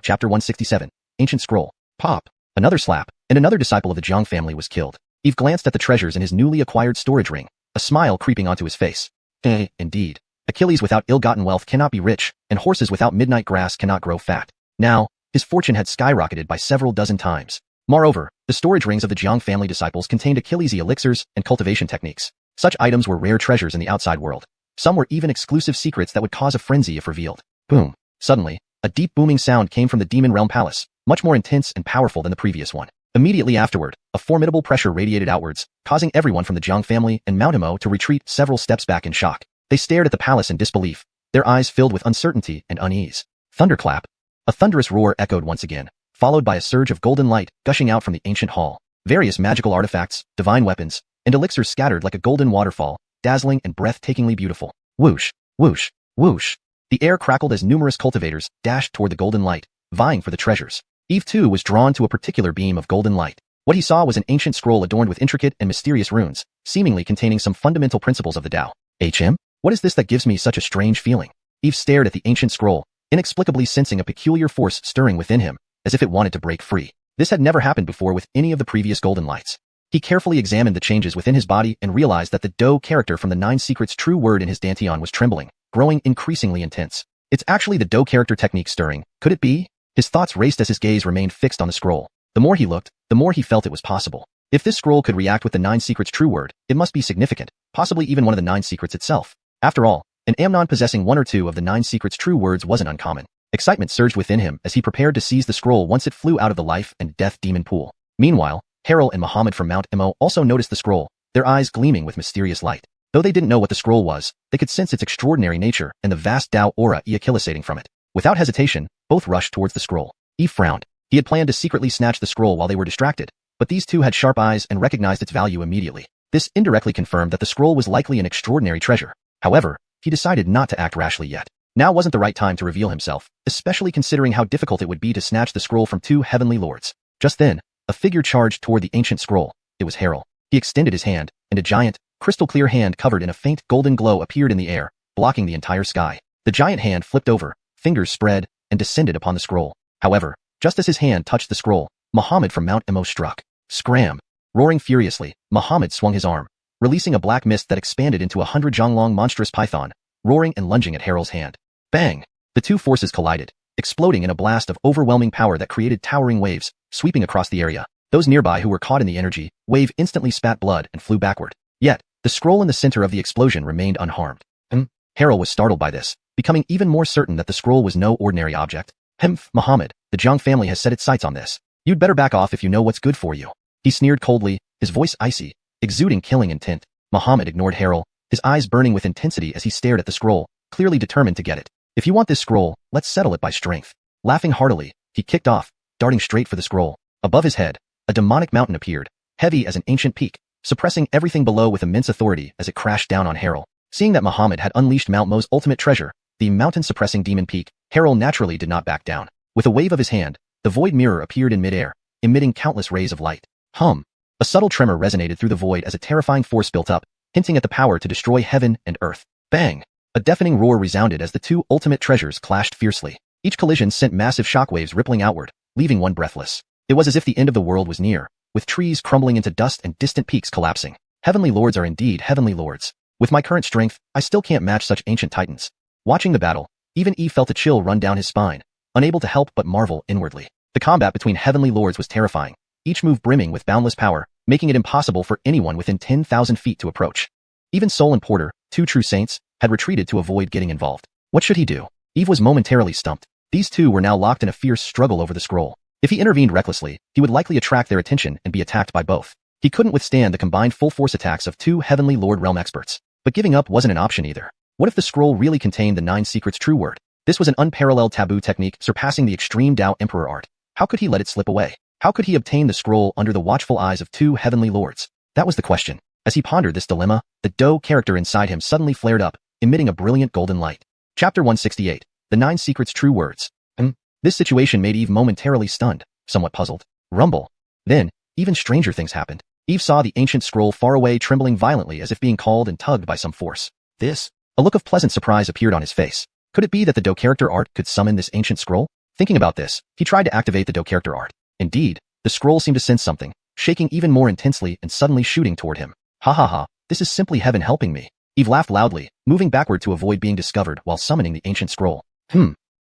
chapter 167. Ancient scroll. Pop. Another slap, and another disciple of the Jiang family was killed. Eve glanced at the treasures in his newly acquired storage ring, a smile creeping onto his face. Indeed. Achilles without ill-gotten wealth cannot be rich, and horses without midnight grass cannot grow fat. Now, his fortune had skyrocketed by several dozen times. Moreover, the storage rings of the Jiang family disciples contained Achilles elixirs and cultivation techniques. Such items were rare treasures in the outside world. Some were even exclusive secrets that would cause a frenzy if revealed. Boom. Suddenly, a deep booming sound came from the Demon Realm Palace, much more intense and powerful than the previous one. Immediately afterward, a formidable pressure radiated outwards, causing everyone from the Jiang family and Mount Imo to retreat several steps back in shock. They stared at the palace in disbelief, their eyes filled with uncertainty and unease. Thunderclap. A thunderous roar echoed once again, followed by a surge of golden light gushing out from the ancient hall. Various magical artifacts, divine weapons, and elixirs scattered like a golden waterfall, dazzling and breathtakingly beautiful. Whoosh, whoosh, whoosh. The air crackled as numerous cultivators dashed toward the golden light, vying for the treasures. Eve too was drawn to a particular beam of golden light. What he saw was an ancient scroll adorned with intricate and mysterious runes, seemingly containing some fundamental principles of the Tao. What is this that gives me such a strange feeling? Eve stared at the ancient scroll, inexplicably sensing a peculiar force stirring within him, as if it wanted to break free. This had never happened before with any of the previous golden lights. He carefully examined the changes within his body and realized that the Do character from the Nine Secrets true word in his dantian was trembling, growing increasingly intense. It's actually the Do character technique stirring, could it be? His thoughts raced as his gaze remained fixed on the scroll. The more he looked, the more he felt it was possible. If this scroll could react with the Nine Secrets true word, it must be significant, possibly even one of the Nine Secrets itself. After all, an Amnon possessing one or two of the Nine Secrets true words wasn't uncommon. Excitement surged within him as he prepared to seize the scroll once it flew out of the life and death demon pool. Meanwhile, Harrell and Muhammad from Mount Imo also noticed the scroll, their eyes gleaming with mysterious light. Though they didn't know what the scroll was, they could sense its extraordinary nature and the vast Tao aura ejaculating from it. Without hesitation, both rushed towards the scroll. Eve frowned. He had planned to secretly snatch the scroll while they were distracted, but these two had sharp eyes and recognized its value immediately. This indirectly confirmed that the scroll was likely an extraordinary treasure. However, he decided not to act rashly yet. Now wasn't the right time to reveal himself, especially considering how difficult it would be to snatch the scroll from two heavenly lords. Just then, a figure charged toward the ancient scroll. It was Harrell. He extended his hand, and a giant, crystal-clear hand covered in a faint golden glow appeared in the air, blocking the entire sky. The giant hand flipped over, fingers spread, and descended upon the scroll. However, just as his hand touched the scroll, Muhammad from Mount Imo struck. Scram! Roaring furiously, Muhammad swung his arm, releasing a black mist that expanded into 100 Zhonglong monstrous python, roaring and lunging at Harrell's hand. Bang! The two forces collided, exploding in a blast of overwhelming power that created towering waves, sweeping across the area. Those nearby who were caught in the energy wave instantly spat blood and flew backward. Yet, the scroll in the center of the explosion remained unharmed. Harrell was startled by this, becoming even more certain that the scroll was no ordinary object. Muhammad, the Jiang family has set its sights on this. You'd better back off if you know what's good for you. He sneered coldly, his voice icy, exuding killing intent. Muhammad ignored Harrell, his eyes burning with intensity as he stared at the scroll, clearly determined to get it. If you want this scroll, let's settle it by strength. Laughing heartily, he kicked off, darting straight for the scroll. Above his head, a demonic mountain appeared, heavy as an ancient peak, suppressing everything below with immense authority as it crashed down on Harrell. Seeing that Muhammad had unleashed Mount Mo's ultimate treasure, the mountain-suppressing demon peak, Harrell naturally did not back down. With a wave of his hand, the void mirror appeared in midair, emitting countless rays of light. A subtle tremor resonated through the void as a terrifying force built up, hinting at the power to destroy heaven and earth. Bang! A deafening roar resounded as the two ultimate treasures clashed fiercely. Each collision sent massive shockwaves rippling outward, leaving one breathless. It was as if the end of the world was near, with trees crumbling into dust and distant peaks collapsing. Heavenly lords are indeed heavenly lords. With my current strength, I still can't match such ancient titans. Watching the battle, even Eve felt a chill run down his spine, unable to help but marvel inwardly. The combat between heavenly lords was terrifying, each move brimming with boundless power, making it impossible for anyone within 10,000 feet to approach. Even Sol and Porter, two true saints, had retreated to avoid getting involved. What should he do? Eve was momentarily stumped. These two were now locked in a fierce struggle over the scroll. If he intervened recklessly, he would likely attract their attention and be attacked by both. He couldn't withstand the combined full-force attacks of two Heavenly Lord Realm experts. But giving up wasn't an option either. What if the scroll really contained the Nine Secrets true word? This was an unparalleled taboo technique surpassing the extreme Tao Emperor art. How could he let it slip away? How could he obtain the scroll under the watchful eyes of two heavenly lords? That was the question. As he pondered this dilemma, the Do character inside him suddenly flared up, emitting a brilliant golden light. Chapter 168. The 9 Secrets True Words. This situation made Eve momentarily stunned, somewhat puzzled. Rumble. Then, even stranger things happened. Eve saw the ancient scroll far away trembling violently as if being called and tugged by some force. This? A look of pleasant surprise appeared on his face. Could it be that the Do character art could summon this ancient scroll? Thinking about this, he tried to activate the Do character art. Indeed, the scroll seemed to sense something, shaking even more intensely and suddenly shooting toward him. Ha ha ha, this is simply heaven helping me. Eve laughed loudly, moving backward to avoid being discovered while summoning the ancient scroll.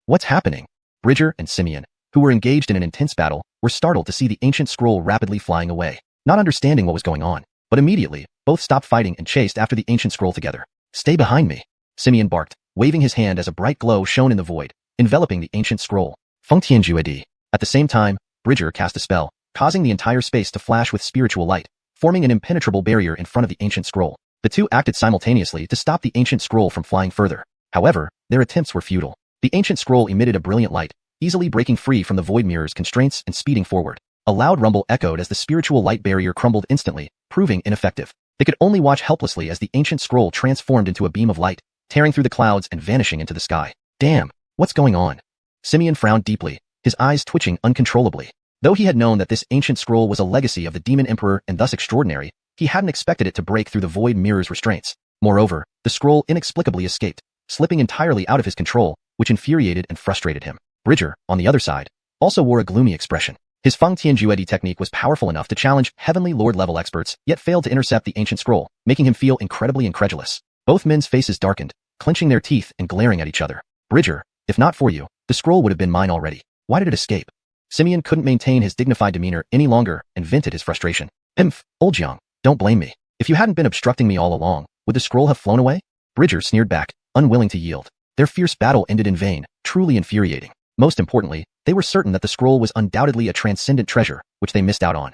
What's happening? Bridger and Simeon, who were engaged in an intense battle, were startled to see the ancient scroll rapidly flying away, not understanding what was going on. But immediately, both stopped fighting and chased after the ancient scroll together. Stay behind me, Simeon barked, waving his hand as a bright glow shone in the void, enveloping the ancient scroll. Feng Tianjuedi. At the same time, Bridger cast a spell, causing the entire space to flash with spiritual light, forming an impenetrable barrier in front of the ancient scroll. The two acted simultaneously to stop the ancient scroll from flying further. However, their attempts were futile. The ancient scroll emitted a brilliant light, easily breaking free from the void mirror's constraints and speeding forward. A loud rumble echoed as the spiritual light barrier crumbled instantly, proving ineffective. They could only watch helplessly as the ancient scroll transformed into a beam of light, tearing through the clouds and vanishing into the sky. Damn, what's going on? Simeon frowned deeply, his eyes twitching uncontrollably. Though he had known that this ancient scroll was a legacy of the Demon Emperor and thus extraordinary, he hadn't expected it to break through the void mirror's restraints. Moreover, the scroll inexplicably escaped, slipping entirely out of his control, which infuriated and frustrated him. Bridger, on the other side, also wore a gloomy expression. His Feng Tianjuedi technique was powerful enough to challenge Heavenly Lord-level experts, yet failed to intercept the ancient scroll, making him feel incredibly incredulous. Both men's faces darkened, clenching their teeth and glaring at each other. Bridger, if not for you, the scroll would have been mine already. Why did it escape? Simeon couldn't maintain his dignified demeanor any longer and vented his frustration. Old Jiang, don't blame me. If you hadn't been obstructing me all along, would the scroll have flown away? Bridger sneered back, unwilling to yield. Their fierce battle ended in vain, truly infuriating. Most importantly, they were certain that the scroll was undoubtedly a transcendent treasure, which they missed out on.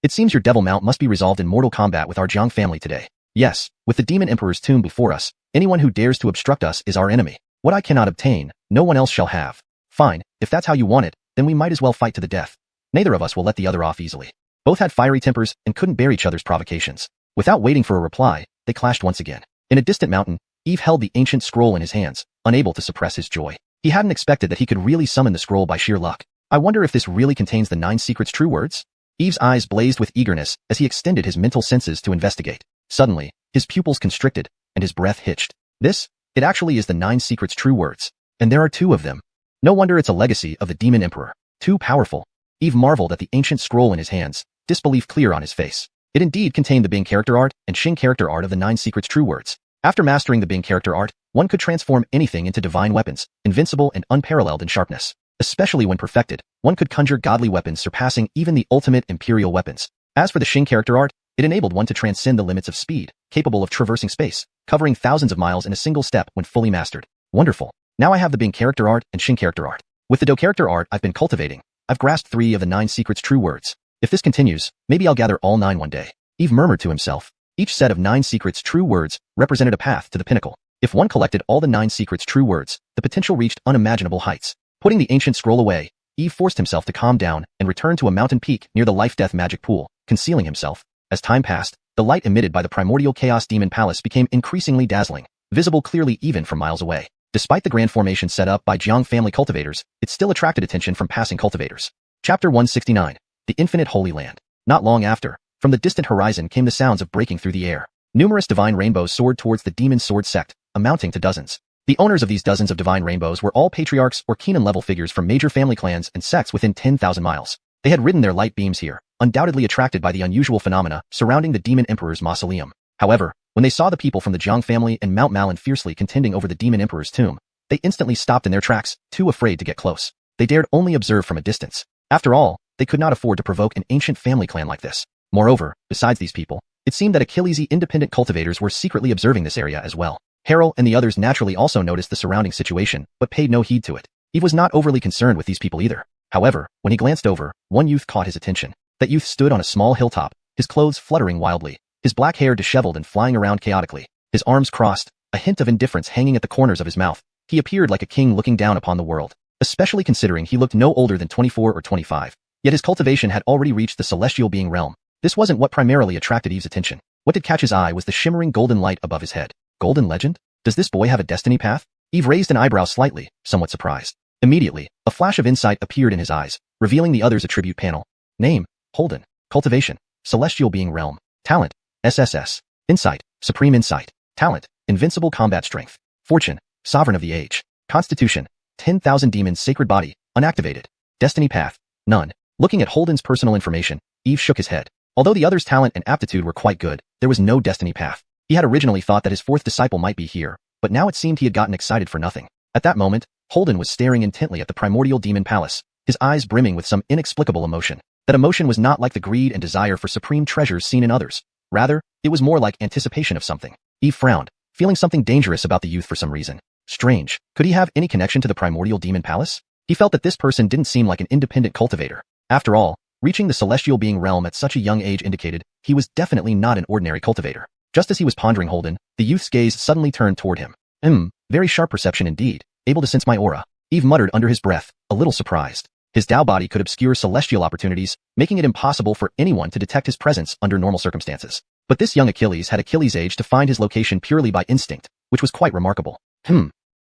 It seems your devil mount must be resolved in mortal combat with our Jiang family today. Yes, with the Demon Emperor's tomb before us, anyone who dares to obstruct us is our enemy. What I cannot obtain, no one else shall have. Fine, if that's how you want it, then we might as well fight to the death. Neither of us will let the other off easily. Both had fiery tempers and couldn't bear each other's provocations. Without waiting for a reply, they clashed once again. In a distant mountain, Eve held the ancient scroll in his hands, unable to suppress his joy. He hadn't expected that he could really summon the scroll by sheer luck. I wonder if this really contains the 9 secrets true words? Eve's eyes blazed with eagerness as he extended his mental senses to investigate. Suddenly, his pupils constricted, and his breath hitched. It actually is the 9 secrets true words. And there are 2 of them. No wonder it's a legacy of the Demon Emperor. Too powerful. Eve marveled at the ancient scroll in his hands, disbelief clear on his face. It indeed contained the Bing character art and Xing character art of the 9 secrets true words. After mastering the Bing character art, one could transform anything into divine weapons, invincible and unparalleled in sharpness. Especially when perfected, one could conjure godly weapons surpassing even the ultimate imperial weapons. As for the Xing character art, it enabled one to transcend the limits of speed, capable of traversing space, covering thousands of miles in a single step when fully mastered. Wonderful. Now I have the Bing character art and Xing character art. With the Do character art I've been cultivating, I've grasped 3 of the 9 secrets true words. If this continues, maybe I'll gather all 9 one day. Eve murmured to himself. Each set of 9 secrets true words represented a path to the pinnacle. If one collected all the 9 secrets true words, the potential reached unimaginable heights. Putting the ancient scroll away, Eve forced himself to calm down and return to a mountain peak near the life-death magic pool, concealing himself. As time passed, the light emitted by the primordial chaos demon palace became increasingly dazzling, visible clearly even from miles away. Despite the grand formation set up by Jiang family cultivators, it still attracted attention from passing cultivators. Chapter 169. The Infinite Holy Land. Not long after, from the distant horizon came the sounds of breaking through the air. Numerous divine rainbows soared towards the demon sword sect, amounting to dozens. The owners of these dozens of divine rainbows were all patriarchs or Kenan-level figures from major family clans and sects within 10,000 miles. They had ridden their light beams here, undoubtedly attracted by the unusual phenomena surrounding the Demon Emperor's mausoleum. However, when they saw the people from the Jiang family and Mount Malin fiercely contending over the Demon Emperor's tomb, they instantly stopped in their tracks, too afraid to get close. They dared only observe from a distance. After all, they could not afford to provoke an ancient family clan like this. Moreover, besides these people, it seemed that Achilles's independent cultivators were secretly observing this area as well. Harrell and the others naturally also noticed the surrounding situation, but paid no heed to it. Eve was not overly concerned with these people either. However, when he glanced over, one youth caught his attention. That youth stood on a small hilltop, his clothes fluttering wildly, his black hair disheveled and flying around chaotically, his arms crossed, a hint of indifference hanging at the corners of his mouth. He appeared like a king looking down upon the world, especially considering he looked no older than 24 or 25. Yet his cultivation had already reached the celestial being realm. This wasn't what primarily attracted Eve's attention. What did catch his eye was the shimmering golden light above his head. Golden legend? Does this boy have a destiny path? Eve raised an eyebrow slightly, somewhat surprised. Immediately, a flash of insight appeared in his eyes, revealing the other's attribute panel. Name, Holden. Cultivation, Celestial Being Realm. Talent, SSS. Insight, Supreme Insight. Talent, Invincible Combat Strength. Fortune, Sovereign of the Age. Constitution, 10,000 Demons Sacred Body, unactivated. Destiny path, none. Looking at Holden's personal information, Eve shook his head. Although the other's talent and aptitude were quite good, there was no destiny path. He had originally thought that his fourth disciple might be here, but now it seemed he had gotten excited for nothing. At that moment, Holden was staring intently at the primordial demon palace, his eyes brimming with some inexplicable emotion. That emotion was not like the greed and desire for supreme treasures seen in others. Rather, it was more like anticipation of something. Eve frowned, feeling something dangerous about the youth for some reason. Strange. Could he have any connection to the primordial demon palace? He felt that this person didn't seem like an independent cultivator. After all, reaching the celestial being realm at such a young age indicated he was definitely not an ordinary cultivator. Just as he was pondering Holden, the youth's gaze suddenly turned toward him. Very sharp perception indeed, able to sense my aura. Eve muttered under his breath, a little surprised. His Dao body could obscure celestial opportunities, making it impossible for anyone to detect his presence under normal circumstances. But this young Achilles had Achilles' age to find his location purely by instinct, which was quite remarkable.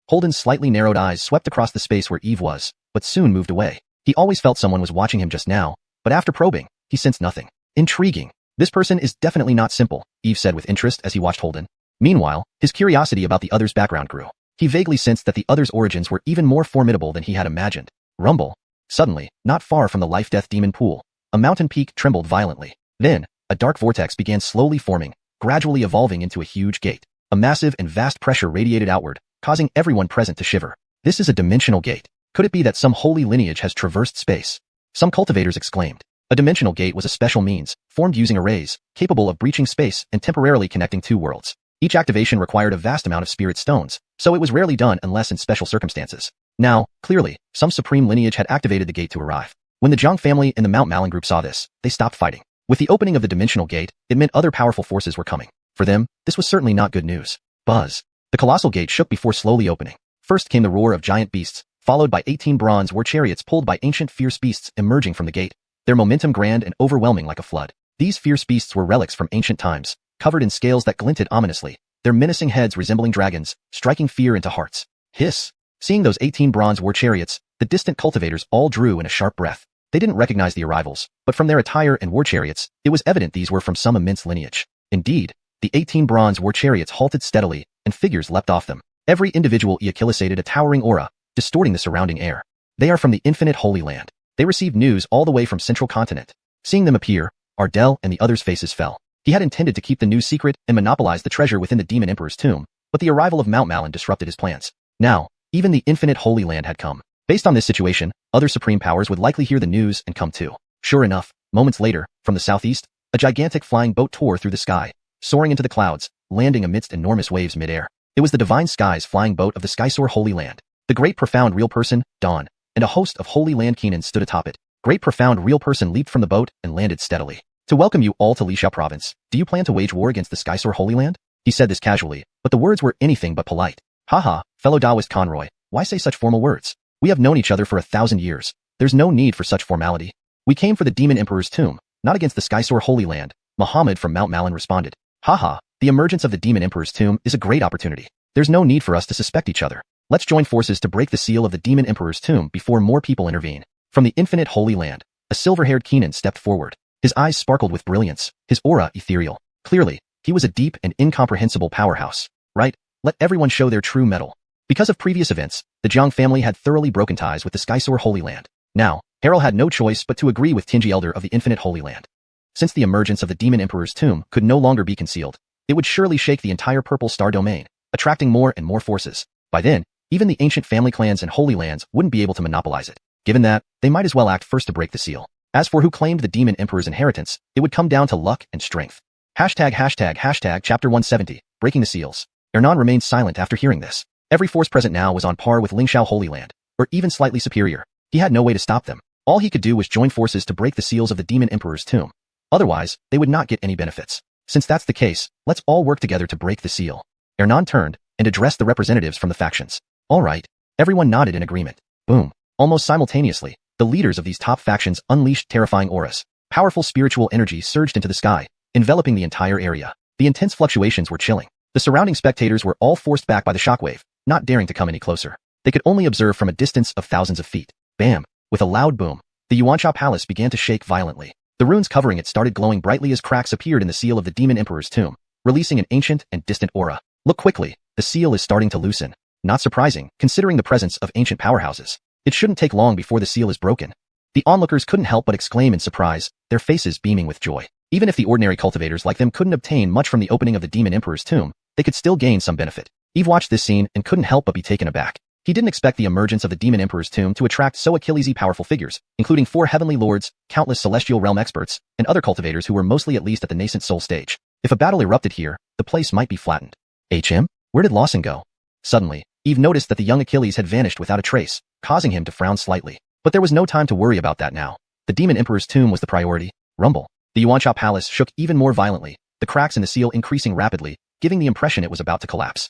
Holden's slightly narrowed eyes swept across the space where Eve was, but soon moved away. He always felt someone was watching him just now, but after probing, he sensed nothing. Intriguing. This person is definitely not simple, Eve said with interest as he watched Holden. Meanwhile, his curiosity about the other's background grew. He vaguely sensed that the other's origins were even more formidable than he had imagined. Rumble. Suddenly, not far from the life-death demon pool, a mountain peak trembled violently. Then, a dark vortex began slowly forming, gradually evolving into a huge gate. A massive and vast pressure radiated outward, causing everyone present to shiver. This is a dimensional gate. Could it be that some holy lineage has traversed space? Some cultivators exclaimed. A dimensional gate was a special means, formed using arrays, capable of breaching space and temporarily connecting two worlds. Each activation required a vast amount of spirit stones, so it was rarely done unless in special circumstances. Now, clearly, some supreme lineage had activated the gate to arrive. When the Zhang family and the Mount Malin group saw this, they stopped fighting. With the opening of the dimensional gate, it meant other powerful forces were coming. For them, this was certainly not good news. Buzz. The colossal gate shook before slowly opening. First came the roar of giant beasts, followed by 18 bronze war chariots pulled by ancient fierce beasts emerging from the gate, their momentum grand and overwhelming like a flood. These fierce beasts were relics from ancient times, covered in scales that glinted ominously, their menacing heads resembling dragons, striking fear into hearts. Hiss. Seeing those 18 bronze war chariots, the distant cultivators all drew in a sharp breath. They didn't recognize the arrivals, but from their attire and war chariots, it was evident these were from some immense lineage. Indeed, the 18 bronze war chariots halted steadily, and figures leapt off them. Every individual ejaculated a towering aura, distorting the surrounding air. They are from the infinite Holy Land. They received news all the way from Central Continent. Seeing them appear, Ardell and the others' faces fell. He had intended to keep the news secret and monopolize the treasure within the Demon Emperor's tomb, but the arrival of Mount Malin disrupted his plans. Now, even the infinite Holy Land had come. Based on this situation, other supreme powers would likely hear the news and come too. Sure enough, moments later, from the southeast, a gigantic flying boat tore through the sky, soaring into the clouds, landing amidst enormous waves midair. It was the Divine Skies flying boat of the Skysoar Holy Land. The Great Profound Real Person, Dawn, and a host of Holy Land Keenans stood atop it. Great Profound Real Person leaped from the boat and landed steadily. To welcome you all to Lingxiao province, do you plan to wage war against the Skysoar Holy Land? He said this casually, but the words were anything but polite. Haha, fellow Taoist Conroy, why say such formal words? We have known each other for 1,000 years. There's no need for such formality. We came for the Demon Emperor's tomb, not against the Skysoar Holy Land, Muhammad from Mount Malin responded. Haha, the emergence of the Demon Emperor's tomb is a great opportunity. There's no need for us to suspect each other. Let's join forces to break the seal of the Demon Emperor's tomb before more people intervene. From the infinite Holy Land, a silver-haired Keenan stepped forward. His eyes sparkled with brilliance, his aura ethereal. Clearly, he was a deep and incomprehensible powerhouse. Right? Let everyone show their true mettle. Because of previous events, the Zhang family had thoroughly broken ties with the Skysoar Holy Land. Now, Harrell had no choice but to agree with Tinji Elder of the Infinite Holy Land. Since the emergence of the Demon Emperor's tomb could no longer be concealed, it would surely shake the entire Purple Star domain, attracting more and more forces. By then, even the ancient family clans and Holy Lands wouldn't be able to monopolize it. Given that, they might as well act first to break the seal. As for who claimed the Demon Emperor's inheritance, it would come down to luck and strength. Hashtag chapter 170, breaking the seals. Ernan remained silent after hearing this. Every force present now was on par with Lingxiao Holy Land, or even slightly superior. He had no way to stop them. All he could do was join forces to break the seals of the Demon Emperor's tomb. Otherwise, they would not get any benefits. Since that's the case, let's all work together to break the seal. Ernan turned and addressed the representatives from the factions. All right. Everyone nodded in agreement. Boom. Almost simultaneously, The leaders of these top factions unleashed terrifying auras. Powerful spiritual energy surged into the sky, enveloping the entire area. The intense fluctuations were chilling. The surrounding spectators were all forced back by the shockwave, not daring to come any closer. They could only observe from a distance of thousands of feet. Bam! With a loud boom, the Xianxia palace began to shake violently. The runes covering it started glowing brightly as cracks appeared in the seal of the Demon Emperor's tomb, releasing an ancient and distant aura. Look quickly, the seal is starting to loosen. Not surprising, considering the presence of ancient powerhouses. It shouldn't take long before the seal is broken. The onlookers couldn't help but exclaim in surprise, their faces beaming with joy. Even if the ordinary cultivators like them couldn't obtain much from the opening of the Demon Emperor's tomb, they could still gain some benefit. Eve watched this scene and couldn't help but be taken aback. He didn't expect the emergence of the Demon Emperor's tomb to attract so Achillesy powerful figures, including 4 heavenly lords, countless celestial realm experts, and other cultivators who were mostly at least at the nascent soul stage. If a battle erupted here, the place might be flattened. Where did Lawson go? Suddenly, Eve noticed that the young Achilles had vanished without a trace, causing him to frown slightly. But there was no time to worry about that now. The Demon Emperor's tomb was the priority. Rumble. The Xianxia palace shook even more violently, the cracks in the seal increasing rapidly, giving the impression it was about to collapse.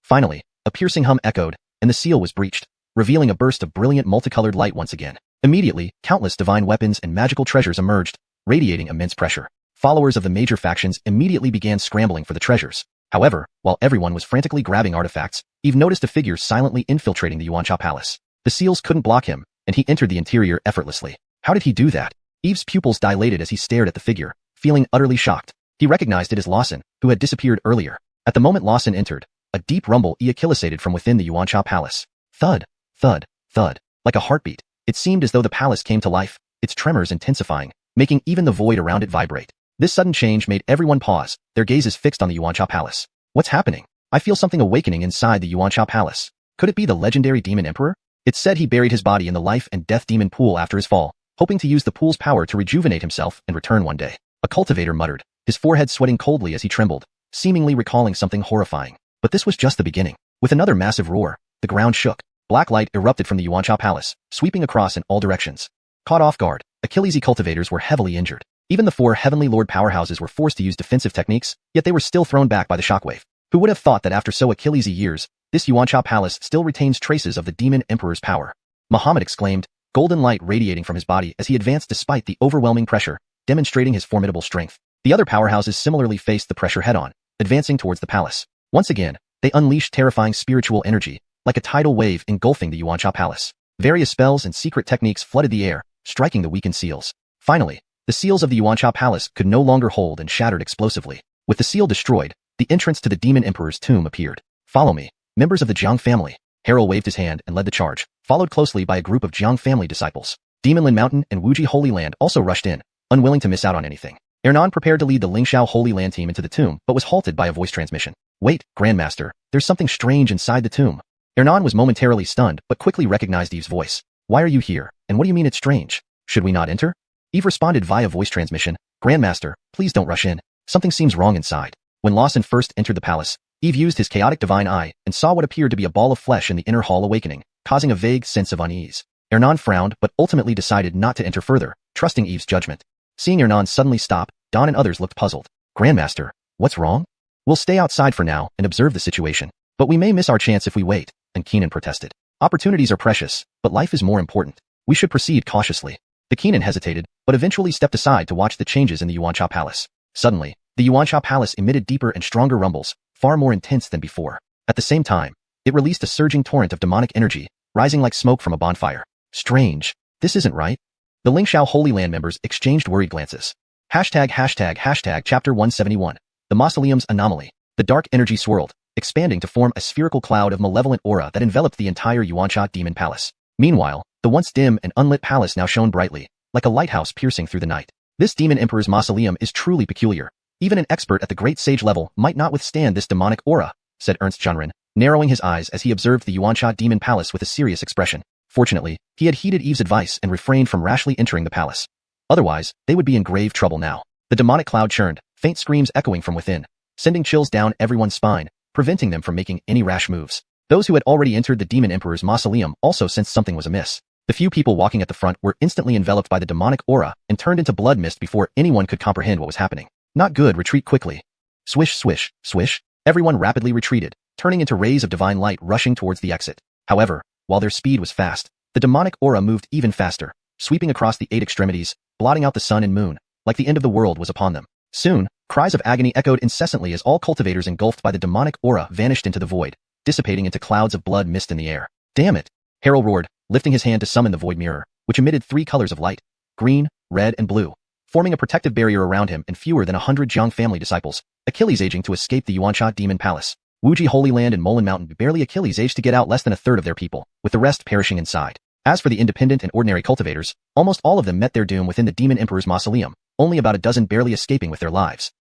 Finally, a piercing hum echoed, and the seal was breached, revealing a burst of brilliant multicolored light once again. Immediately, countless divine weapons and magical treasures emerged, radiating immense pressure. Followers of the major factions immediately began scrambling for the treasures. However, while everyone was frantically grabbing artifacts, Eve noticed a figure silently infiltrating the Xianxia palace. The seals couldn't block him, and he entered the interior effortlessly. How did he do that? Eve's pupils dilated as he stared at the figure, feeling utterly shocked. He recognized it as Lawson, who had disappeared earlier. At the moment Lawson entered, a deep rumble echilisated from within the Xianxia palace. Thud, thud, thud. Like a heartbeat, it seemed as though the palace came to life, its tremors intensifying, making even the void around it vibrate. This sudden change made everyone pause, their gazes fixed on the Xianxia palace. What's happening? I feel something awakening inside the Xianxia palace. Could it be the legendary Demon Emperor? It's said he buried his body in the life and death demon pool after his fall, hoping to use the pool's power to rejuvenate himself and return one day. A cultivator muttered, his forehead sweating coldly as he trembled, seemingly recalling something horrifying. But this was just the beginning. With another massive roar, the ground shook. Black light erupted from the Xianxia palace, sweeping across in all directions. Caught off guard, Achillesy cultivators were heavily injured. Even the 4 heavenly lord powerhouses were forced to use defensive techniques, yet they were still thrown back by the shockwave. Who would have thought that after so Achillesy years, this Xianxia palace still retains traces of the Demon Emperor's power? Muhammad exclaimed, golden light radiating from his body as he advanced despite the overwhelming pressure, demonstrating his formidable strength. The other powerhouses similarly faced the pressure head-on, advancing towards the palace. Once again, they unleashed terrifying spiritual energy, like a tidal wave engulfing the Xianxia palace. Various spells and secret techniques flooded the air, striking the weakened seals. Finally, the seals of the Xianxia palace could no longer hold and shattered explosively. With the seal destroyed, the entrance to the Demon Emperor's tomb appeared. Follow me, members of the Jiang family. Harrell waved his hand and led the charge, followed closely by a group of Jiang family disciples. Demonland Mountain and Wuji Holy Land also rushed in, unwilling to miss out on anything. Ernan prepared to lead the Lingxiao Holy Land team into the tomb, but was halted by a voice transmission. Wait, Grandmaster, there's something strange inside the tomb. Ernan was momentarily stunned, but quickly recognized Eve's voice. Why are you here, and what do you mean it's strange? Should we not enter? Eve responded via voice transmission, Grandmaster, please don't rush in. Something seems wrong inside. When Lawson first entered the palace, Eve used his chaotic divine eye and saw what appeared to be a ball of flesh in the inner hall awakening, causing a vague sense of unease. Ernan frowned but ultimately decided not to enter further, trusting Eve's judgment. Seeing Ernan suddenly stop, Don and others looked puzzled. Grandmaster, what's wrong? We'll stay outside for now and observe the situation. But we may miss our chance if we wait, and Keenan protested. Opportunities are precious, but life is more important. We should proceed cautiously. The Keenan hesitated, but eventually stepped aside to watch the changes in the Xianxia palace. Suddenly, the Xianxia palace emitted deeper and stronger rumbles, far more intense than before. At the same time, it released a surging torrent of demonic energy, rising like smoke from a bonfire. Strange. This isn't right. The Lingxiao Holy Land members exchanged worried glances. Hashtag chapter 171. The Mausoleum's Anomaly. The dark energy swirled, expanding to form a spherical cloud of malevolent aura that enveloped the entire Xianxia demon palace. Meanwhile, the once dim and unlit palace now shone brightly, like a lighthouse piercing through the night. This demon emperor's mausoleum is truly peculiar. Even an expert at the great sage level might not withstand this demonic aura, said Ernst Junrin, narrowing his eyes as he observed the Xianxia demon palace with a serious expression. Fortunately, he had heeded Eve's advice and refrained from rashly entering the palace. Otherwise, they would be in grave trouble now. The demonic cloud churned, faint screams echoing from within, sending chills down everyone's spine, preventing them from making any rash moves. Those who had already entered the demon emperor's mausoleum also sensed something was amiss. The few people walking at the front were instantly enveloped by the demonic aura and turned into blood mist before anyone could comprehend what was happening. Not good, retreat quickly. Swish, swish, swish. Everyone rapidly retreated, turning into rays of divine light rushing towards the exit. However, while their speed was fast, The demonic aura moved even faster, sweeping across the 8 extremities, blotting out the sun and moon, like the end of the world was upon them. Soon, cries of agony echoed incessantly as all cultivators engulfed by the demonic aura vanished into the void, dissipating into clouds of blood mist in the air. Damn it! Harold roared, lifting his hand to summon the void mirror, which emitted 3 colors of light: green, red, and blue, forming a protective barrier around him and fewer than 100 Jiang family disciples, Achilles aging to escape the Xianxia demon palace. Wuxia Holy Land and Molan Mountain barely Achilles aged to get out less than a third of their people, with the rest perishing inside. As for the independent and ordinary cultivators, almost all of them met their doom within the Demon Emperor's mausoleum, only about a dozen barely escaping with their lives.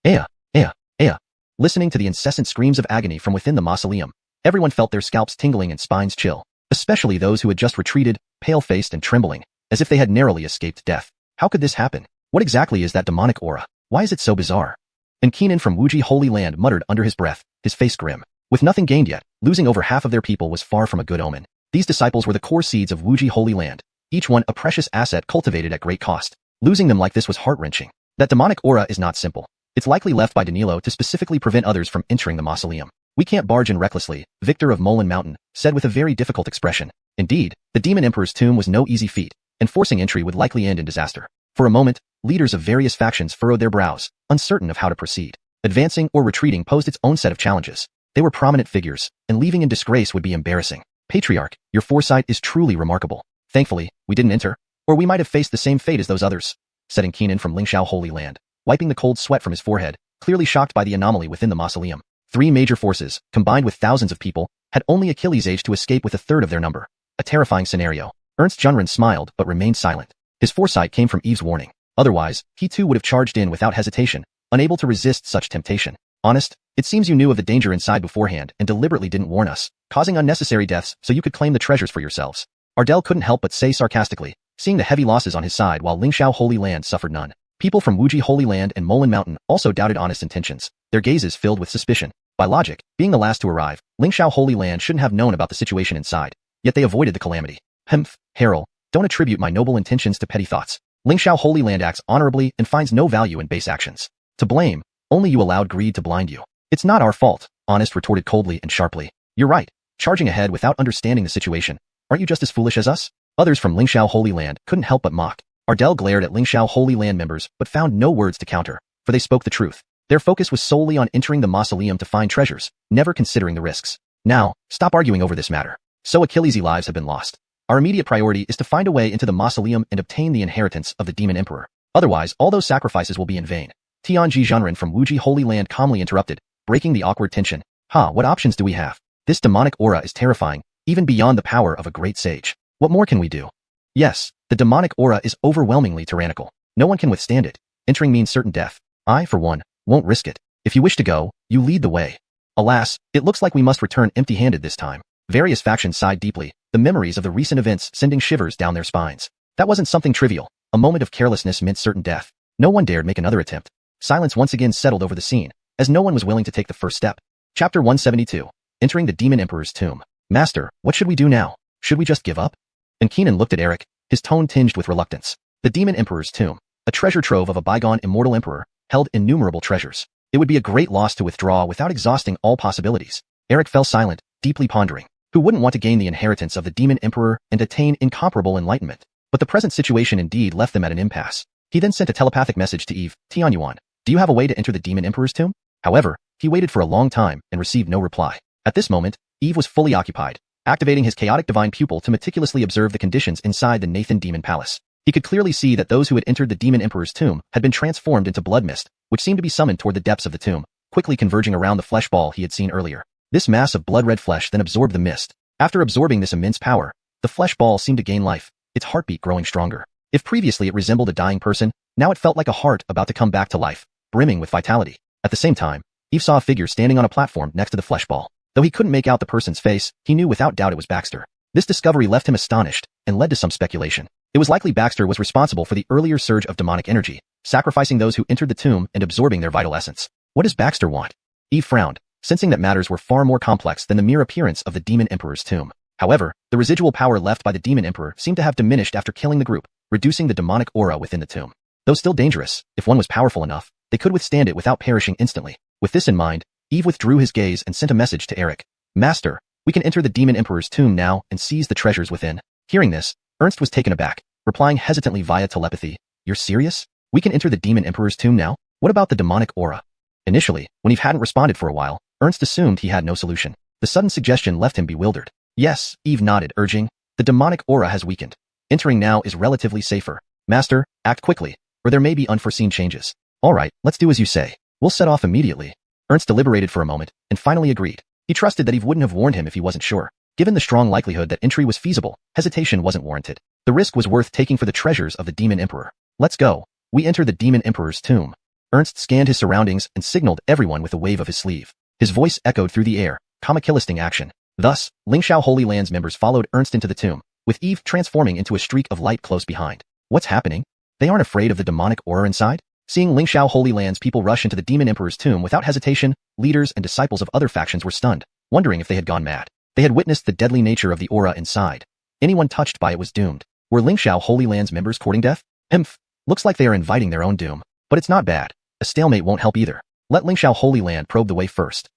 Aya, aya, aya. Listening to the incessant screams of agony from within the mausoleum, everyone felt their scalps tingling and spines chill, especially those who had just retreated, pale-faced and trembling, as if they had narrowly escaped death. How could this happen? What exactly is that demonic aura? Why is it so bizarre? And Keenan from Wuxia Holy Land muttered under his breath, his face grim. With nothing gained yet, losing over half of their people was far from a good omen. These disciples were the core seeds of Wuxia Holy Land, each one a precious asset cultivated at great cost. Losing them like this was heart-wrenching. That demonic aura is not simple. It's likely left by Danilo to specifically prevent others from entering the mausoleum. We can't barge in recklessly, Victor of Molan Mountain said with a very difficult expression. Indeed, the Demon Emperor's tomb was no easy feat, and forcing entry would likely end in disaster. For a moment, leaders of various factions furrowed their brows, uncertain of how to proceed. Advancing or retreating posed its own set of challenges. They were prominent figures, and leaving in disgrace would be embarrassing. Patriarch, your foresight is truly remarkable. Thankfully, we didn't enter, or we might have faced the same fate as those others, said Keenan from Lingxiao Holy Land, wiping the cold sweat from his forehead, clearly shocked by the anomaly within the mausoleum. 3 major forces, combined with thousands of people, had only Achilles aged to escape with a third of their number. A terrifying scenario. Ernst Junren smiled but remained silent. His foresight came from Eve's warning. Otherwise, he too would have charged in without hesitation, unable to resist such temptation. Honest, it seems you knew of the danger inside beforehand and deliberately didn't warn us, causing unnecessary deaths so you could claim the treasures for yourselves. Ardell couldn't help but say sarcastically, seeing the heavy losses on his side while Lingxiao Holy Land suffered none. People from Wuxia Holy Land and Molan Mountain also doubted honest intentions, their gazes filled with suspicion. By logic, being the last to arrive, Lingxiao Holy Land shouldn't have known about the situation inside, yet they avoided the calamity. Humph, Harold, don't attribute my noble intentions to petty thoughts. Lingxiao Holy Land acts honorably and finds no value in base actions. To blame, only you allowed greed to blind you. It's not our fault, Honest retorted coldly and sharply. You're right, charging ahead without understanding the situation. Aren't you just as foolish as us? Others from Lingxiao Holy Land couldn't help but mock. Ardell glared at Lingxiao Holy Land members but found no words to counter, for they spoke the truth. Their focus was solely on entering the mausoleum to find treasures, never considering the risks. Now, stop arguing over this matter. So Achilles' lives have been lost. Our immediate priority is to find a way into the mausoleum and obtain the inheritance of the Demon Emperor. Otherwise, all those sacrifices will be in vain. Tianji Zhenren from Wuxia Holy Land calmly interrupted, breaking the awkward tension. What options do we have? This demonic aura is terrifying, even beyond the power of a great sage. What more can we do? Yes, the demonic aura is overwhelmingly tyrannical. No one can withstand it. Entering means certain death. I, for one, won't risk it. If you wish to go, you lead the way. Alas, it looks like we must return empty-handed this time. Various factions sighed deeply, the memories of the recent events sending shivers down their spines. That wasn't something trivial. A moment of carelessness meant certain death. No one dared make another attempt. Silence once again settled over the scene, as no one was willing to take the first step. Chapter 172. Entering the Demon Emperor's tomb. Master, what should we do now? Should we just give up? And Keenan looked at Eric, his tone tinged with reluctance. The Demon Emperor's tomb, a treasure trove of a bygone immortal emperor, held innumerable treasures. It would be a great loss to withdraw without exhausting all possibilities. Eric fell silent, deeply pondering. Who wouldn't want to gain the inheritance of the Demon Emperor and attain incomparable enlightenment? But the present situation indeed left them at an impasse. He then sent a telepathic message to Eve, Tianyuan. Do you have a way to enter the Demon Emperor's tomb? However, he waited for a long time and received no reply. At this moment, Eve was fully occupied, activating his chaotic divine pupil to meticulously observe the conditions inside the Nathan Demon Palace. He could clearly see that those who had entered the Demon Emperor's tomb had been transformed into blood mist, which seemed to be summoned toward the depths of the tomb, quickly converging around the flesh ball he had seen earlier. This mass of blood-red flesh then absorbed the mist. After absorbing this immense power, the flesh ball seemed to gain life, its heartbeat growing stronger. If previously it resembled a dying person, now it felt like a heart about to come back to life, brimming with vitality. At the same time, Eve saw a figure standing on a platform next to the flesh ball. Though he couldn't make out the person's face, he knew without doubt it was Baxter. This discovery left him astonished and led to some speculation. It was likely Baxter was responsible for the earlier surge of demonic energy, sacrificing those who entered the tomb and absorbing their vital essence. What does Baxter want? Eve frowned, sensing that matters were far more complex than the mere appearance of the Demon Emperor's tomb. However, the residual power left by the Demon Emperor seemed to have diminished after killing the group, reducing the demonic aura within the tomb. Though still dangerous, if one was powerful enough, they could withstand it without perishing instantly. With this in mind, Eve withdrew his gaze and sent a message to Eric. Master, we can enter the Demon Emperor's tomb now and seize the treasures within. Hearing this, Ernst was taken aback, replying hesitantly via telepathy, "You're serious? We can enter the Demon Emperor's tomb now? What about the demonic aura?" Initially, when Eve hadn't responded for a while, Ernst assumed he had no solution. The sudden suggestion left him bewildered. "Yes," Eve nodded, urging, "the demonic aura has weakened. Entering now is relatively safer. Master, act quickly, or there may be unforeseen changes." "All right, let's do as you say. We'll set off immediately." Ernst deliberated for a moment, and finally agreed. He trusted that Eve wouldn't have warned him if he wasn't sure. Given the strong likelihood that entry was feasible, hesitation wasn't warranted. The risk was worth taking for the treasures of the Demon Emperor. "Let's go." We enter the Demon Emperor's tomb. Ernst scanned his surroundings and signaled everyone with a wave of his sleeve. His voice echoed through the air, Kamakilisting action. Thus, Lingxiao Holy Lands members followed Ernst into the tomb, with Eve transforming into a streak of light close behind. What's happening? They aren't afraid of the demonic aura inside? Seeing Lingxiao Holy Lands people rush into the Demon Emperor's tomb without hesitation, leaders and disciples of other factions were stunned, wondering if they had gone mad. They had witnessed the deadly nature of the aura inside. Anyone touched by it was doomed. Were Lingxiao Holy Lands members courting death? Humph. Looks like they are inviting their own doom. But it's not bad. A stalemate won't help either. Let Lingxiao Holy Land probe the way first.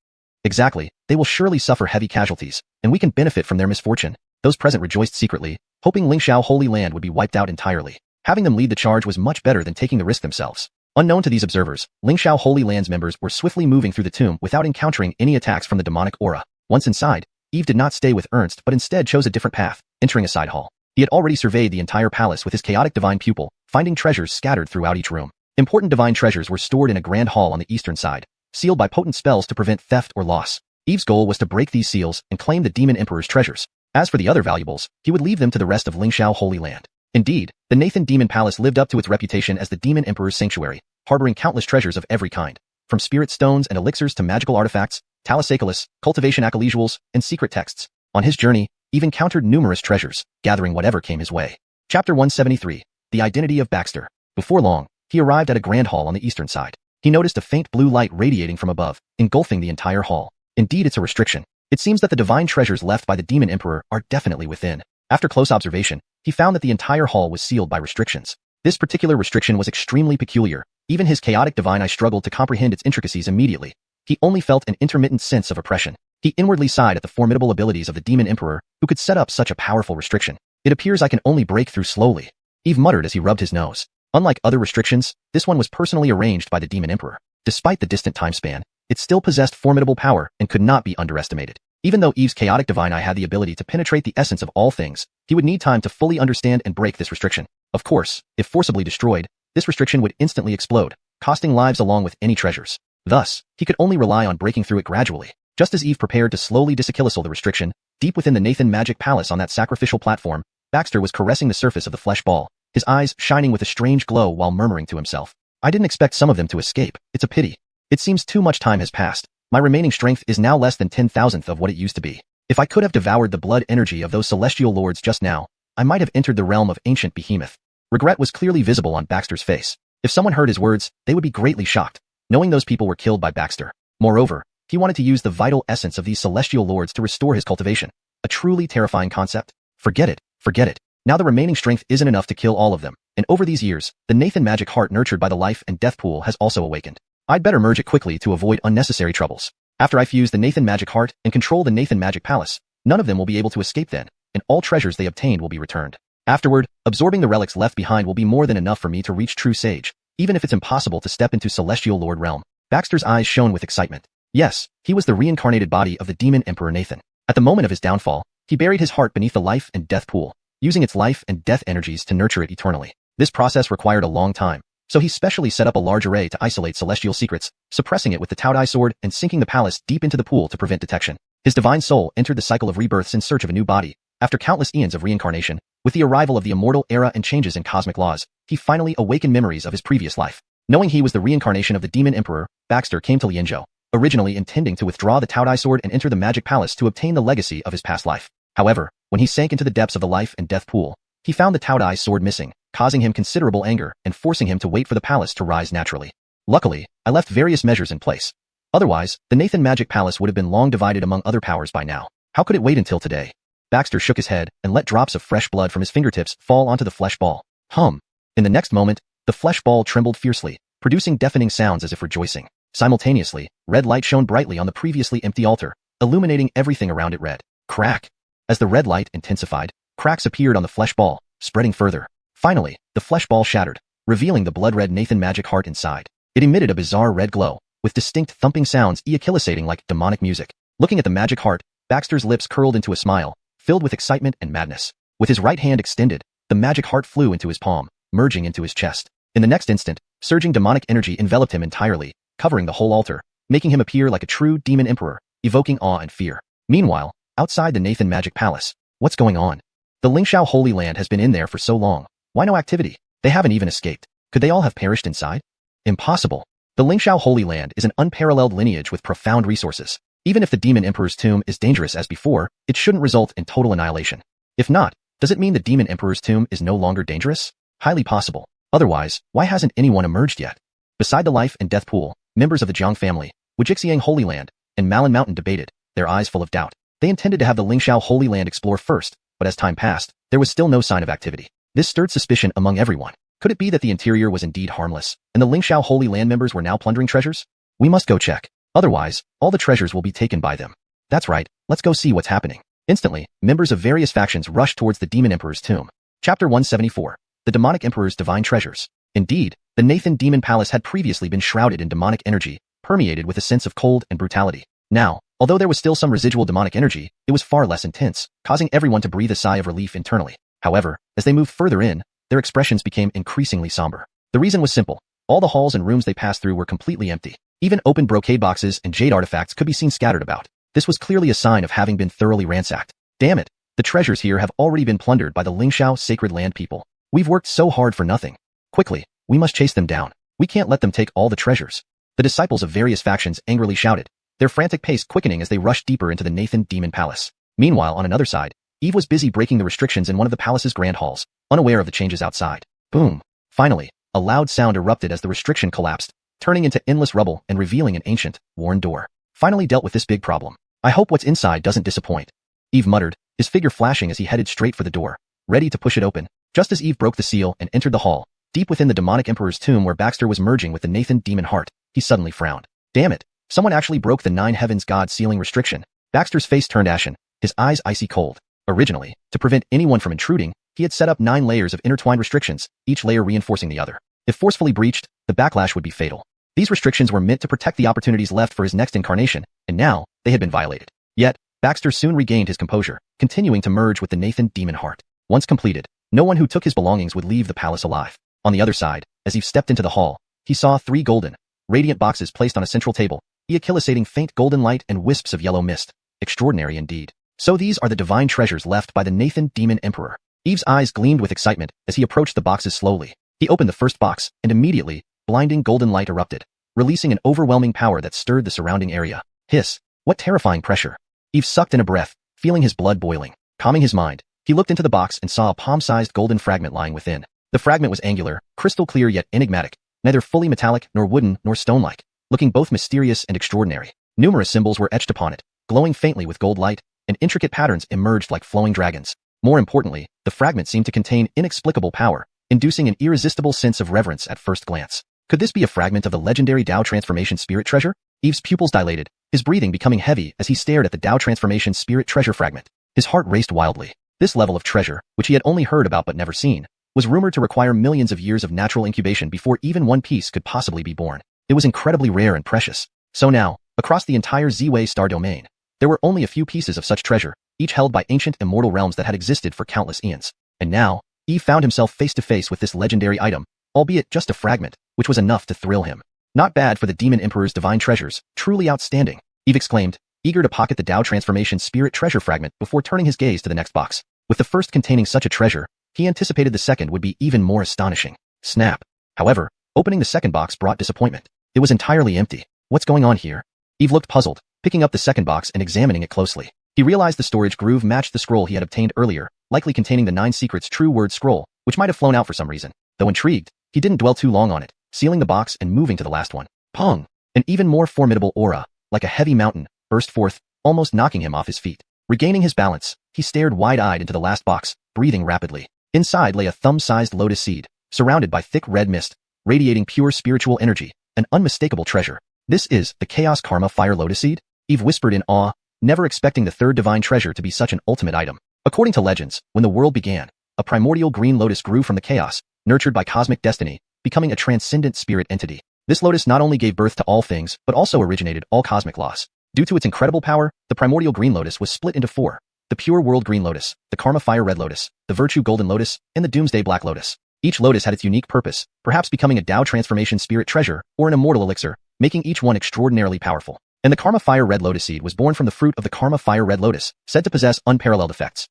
Exactly. They will surely suffer heavy casualties, and we can benefit from their misfortune. Those present rejoiced secretly, hoping Lingxiao Holy Land would be wiped out entirely. Having them lead the charge was much better than taking the risk themselves. Unknown to these observers, Lingxiao Holy Lands members were swiftly moving through the tomb without encountering any attacks from the demonic aura. Once inside, Eve did not stay with Ernst but instead chose a different path, entering a side hall. He had already surveyed the entire palace with his chaotic divine pupil, finding treasures scattered throughout each room. Important divine treasures were stored in a grand hall on the eastern side, sealed by potent spells to prevent theft or loss. Eve's goal was to break these seals and claim the Demon Emperor's treasures. As for the other valuables, he would leave them to the rest of Lingxiao Holy Land. Indeed, the Nathan Demon Palace lived up to its reputation as the Demon Emperor's sanctuary, harboring countless treasures of every kind, from spirit stones and elixirs to magical artifacts, talisacalus, cultivation accolesials, and secret texts. On his journey, Eve encountered numerous treasures, gathering whatever came his way. Chapter 173, The Identity of Baxter. Before long, he arrived at a grand hall on the eastern side. He noticed a faint blue light radiating from above, engulfing the entire hall. Indeed, it's a restriction. It seems that the divine treasures left by the Demon Emperor are definitely within. After close observation, he found that the entire hall was sealed by restrictions. This particular restriction was extremely peculiar. Even his chaotic divine eye struggled to comprehend its intricacies immediately. He only felt an intermittent sense of oppression. He inwardly sighed at the formidable abilities of the Demon Emperor, who could set up such a powerful restriction. "It appears I can only break through slowly," Eve muttered as he rubbed his nose. Unlike other restrictions, this one was personally arranged by the Demon Emperor. Despite the distant time span, it still possessed formidable power and could not be underestimated. Even though Eve's chaotic divine eye had the ability to penetrate the essence of all things, he would need time to fully understand and break this restriction. Of course, if forcibly destroyed, this restriction would instantly explode, costing lives along with any treasures. Thus, he could only rely on breaking through it gradually. Just as Eve prepared to slowly disacalesal the restriction, deep within the Nathan Magic Palace on that sacrificial platform, Baxter was caressing the surface of the flesh ball, his eyes shining with a strange glow while murmuring to himself, "I didn't expect some of them to escape. It's a pity. It seems too much time has passed. My remaining strength is now less than 10,000th of what it used to be. If I could have devoured the blood energy of those celestial lords just now, I might have entered the realm of ancient behemoth." Regret was clearly visible on Baxter's face. If someone heard his words, they would be greatly shocked, knowing those people were killed by Baxter. Moreover, he wanted to use the vital essence of these celestial lords to restore his cultivation. A truly terrifying concept. Forget it, forget it. Now the remaining strength isn't enough to kill all of them, and over these years, the Nathan magic heart nurtured by the life and death pool has also awakened. I'd better merge it quickly to avoid unnecessary troubles. After I fuse the Nathan magic heart and control the Nathan magic palace, none of them will be able to escape then, and all treasures they obtained will be returned. Afterward, absorbing the relics left behind will be more than enough for me to reach true sage, even if it's impossible to step into celestial lord realm. Baxter's eyes shone with excitement. Yes, he was the reincarnated body of the Demon Emperor Nathan. At the moment of his downfall, he buried his heart beneath the life and death pool, using its life and death energies to nurture it eternally. This process required a long time, so he specially set up a large array to isolate celestial secrets, suppressing it with the Taodai sword and sinking the palace deep into the pool to prevent detection. His divine soul entered the cycle of rebirths in search of a new body. After countless eons of reincarnation, with the arrival of the immortal era and changes in cosmic laws, he finally awakened memories of his previous life. Knowing he was the reincarnation of the Demon Emperor, Baxter came to Lingxiao, originally intending to withdraw the Taodai sword and enter the magic palace to obtain the legacy of his past life. However, when he sank into the depths of the life and death pool, he found the Taodai sword missing, causing him considerable anger and forcing him to wait for the palace to rise naturally. Luckily, I left various measures in place. Otherwise, the Nathan Magic Palace would have been long divided among other powers by now. How could it wait until today? Baxter shook his head and let drops of fresh blood from his fingertips fall onto the flesh ball. In the next moment, the flesh ball trembled fiercely, producing deafening sounds as if rejoicing. Simultaneously, red light shone brightly on the previously empty altar, illuminating everything around it red. Crack! As the red light intensified, Cracks appeared on the flesh ball, spreading further. Finally, the flesh ball shattered, revealing the blood-red Nathan magic heart inside. It emitted a bizarre red glow, with distinct thumping sounds echolating like demonic music. Looking at the magic heart, Baxter's lips curled into a smile, filled with excitement and madness. With his right hand extended, the magic heart flew into his palm, merging into his chest. In the next instant, surging demonic energy enveloped him entirely, covering the whole altar, making him appear like a true demon emperor, evoking awe and fear. Meanwhile, outside the Nathan Magic Palace, what's going on? The Lingxiao Holy Land has been in there for so long. Why no activity? They haven't even escaped. Could they all have perished inside? Impossible. The Lingxiao Holy Land is an unparalleled lineage with profound resources. Even if the Demon Emperor's tomb is dangerous as before, it shouldn't result in total annihilation. If not, does it mean the Demon Emperor's tomb is no longer dangerous? Highly possible. Otherwise, why hasn't anyone emerged yet? Beside the life and death pool, members of the Jiang family, Wuxia Holy Land, and Malin Mountain debated, their eyes full of doubt. They intended to have the Lingxiao Holy Land explore first, but as time passed, there was still no sign of activity. This stirred suspicion among everyone. Could it be that the interior was indeed harmless, and the Lingxiao Holy Land members were now plundering treasures? We must go check. Otherwise, all the treasures will be taken by them. That's right, let's go see what's happening. Instantly, members of various factions rushed towards the Demon Emperor's tomb. Chapter 174. The Demonic Emperor's Divine Treasures. Indeed, the Nathan Demon Palace had previously been shrouded in demonic energy, permeated with a sense of cold and brutality. Now, although there was still some residual demonic energy, it was far less intense, causing everyone to breathe a sigh of relief internally. However, as they moved further in, their expressions became increasingly somber. The reason was simple. All the halls and rooms they passed through were completely empty. Even open brocade boxes and jade artifacts could be seen scattered about. This was clearly a sign of having been thoroughly ransacked. Damn it, the treasures here have already been plundered by the Lingxiao Sacred Land people. We've worked so hard for nothing. Quickly, we must chase them down. We can't let them take all the treasures. The disciples of various factions angrily shouted, their frantic pace quickening as they rushed deeper into the Nathan Demon Palace. Meanwhile, on another side, Eve was busy breaking the restrictions in one of the palace's grand halls, unaware of the changes outside. Boom. Finally, a loud sound erupted as the restriction collapsed, turning into endless rubble and revealing an ancient, worn door. Finally dealt with this big problem. I hope what's inside doesn't disappoint. Eve muttered, his figure flashing as he headed straight for the door, ready to push it open. Just as Eve broke the seal and entered the hall, deep within the demonic emperor's tomb where Baxter was merging with the Nathan Demon Heart, he suddenly frowned. Damn it, someone actually broke the 9 Heavens God sealing restriction. Baxter's face turned ashen, his eyes icy cold. Originally, to prevent anyone from intruding, he had set up 9 layers of intertwined restrictions, each layer reinforcing the other. If forcefully breached, the backlash would be fatal. These restrictions were meant to protect the opportunities left for his next incarnation, and now, they had been violated. Yet, Baxter soon regained his composure, continuing to merge with the Nathan Demon Heart. Once completed, no one who took his belongings would leave the palace alive. On the other side, as Eve stepped into the hall, he saw 3 golden, radiant boxes placed on a central table, echolating faint golden light and wisps of yellow mist. Extraordinary indeed. So these are the divine treasures left by the Nathan Demon Emperor. Eve's eyes gleamed with excitement as he approached the boxes slowly. He opened the first box, and immediately, blinding golden light erupted, releasing an overwhelming power that stirred the surrounding area. Hiss! What terrifying pressure! Eve sucked in a breath, feeling his blood boiling. Calming his mind, he looked into the box and saw a palm-sized golden fragment lying within. The fragment was angular, crystal clear yet enigmatic, neither fully metallic nor wooden nor stone-like, looking both mysterious and extraordinary. Numerous symbols were etched upon it, glowing faintly with gold light, and intricate patterns emerged like flowing dragons. More importantly, the fragment seemed to contain inexplicable power, inducing an irresistible sense of reverence at first glance. Could this be a fragment of the legendary Dao Transformation Spirit Treasure? Eve's pupils dilated, his breathing becoming heavy as he stared at the Dao Transformation Spirit Treasure fragment. His heart raced wildly. This level of treasure, which he had only heard about but never seen, was rumored to require millions of years of natural incubation before even one piece could possibly be born. It was incredibly rare and precious. So now, across the entire Z-Wei star domain, there were only a few pieces of such treasure, each held by ancient immortal realms that had existed for countless eons. And now, Eve found himself face to face with this legendary item, albeit just a fragment, which was enough to thrill him. Not bad for the Demon Emperor's divine treasures, truly outstanding, Eve exclaimed, eager to pocket the Dao Transformation Spirit Treasure fragment before turning his gaze to the next box. With the first containing such a treasure, he anticipated the second would be even more astonishing. Snap. However, opening the second box brought disappointment. It was entirely empty. What's going on here? Eve looked puzzled, picking up the second box and examining it closely. He realized the storage groove matched the scroll he had obtained earlier, likely containing the 9 Secrets True Word scroll, which might have flown out for some reason. Though intrigued, he didn't dwell too long on it, sealing the box and moving to the last one. Pong! An even more formidable aura, like a heavy mountain, burst forth, almost knocking him off his feet. Regaining his balance, he stared wide-eyed into the last box, breathing rapidly. Inside lay a thumb-sized lotus seed, surrounded by thick red mist, radiating pure spiritual energy, an unmistakable treasure. This is the Chaos Karma Fire Lotus Seed? Eve whispered in awe, never expecting the third divine treasure to be such an ultimate item. According to legends, when the world began, a primordial green lotus grew from the chaos, nurtured by cosmic destiny, becoming a transcendent spirit entity. This lotus not only gave birth to all things, but also originated all cosmic laws. Due to its incredible power, the primordial green lotus was split into four: the pure world green lotus, the karma fire red lotus, the virtue golden lotus, and the doomsday black lotus. Each lotus had its unique purpose, perhaps becoming a Tao transformation spirit treasure or an immortal elixir, making each one extraordinarily powerful. And the karma fire red lotus seed was born from the fruit of the karma fire red lotus, said to possess unparalleled effects.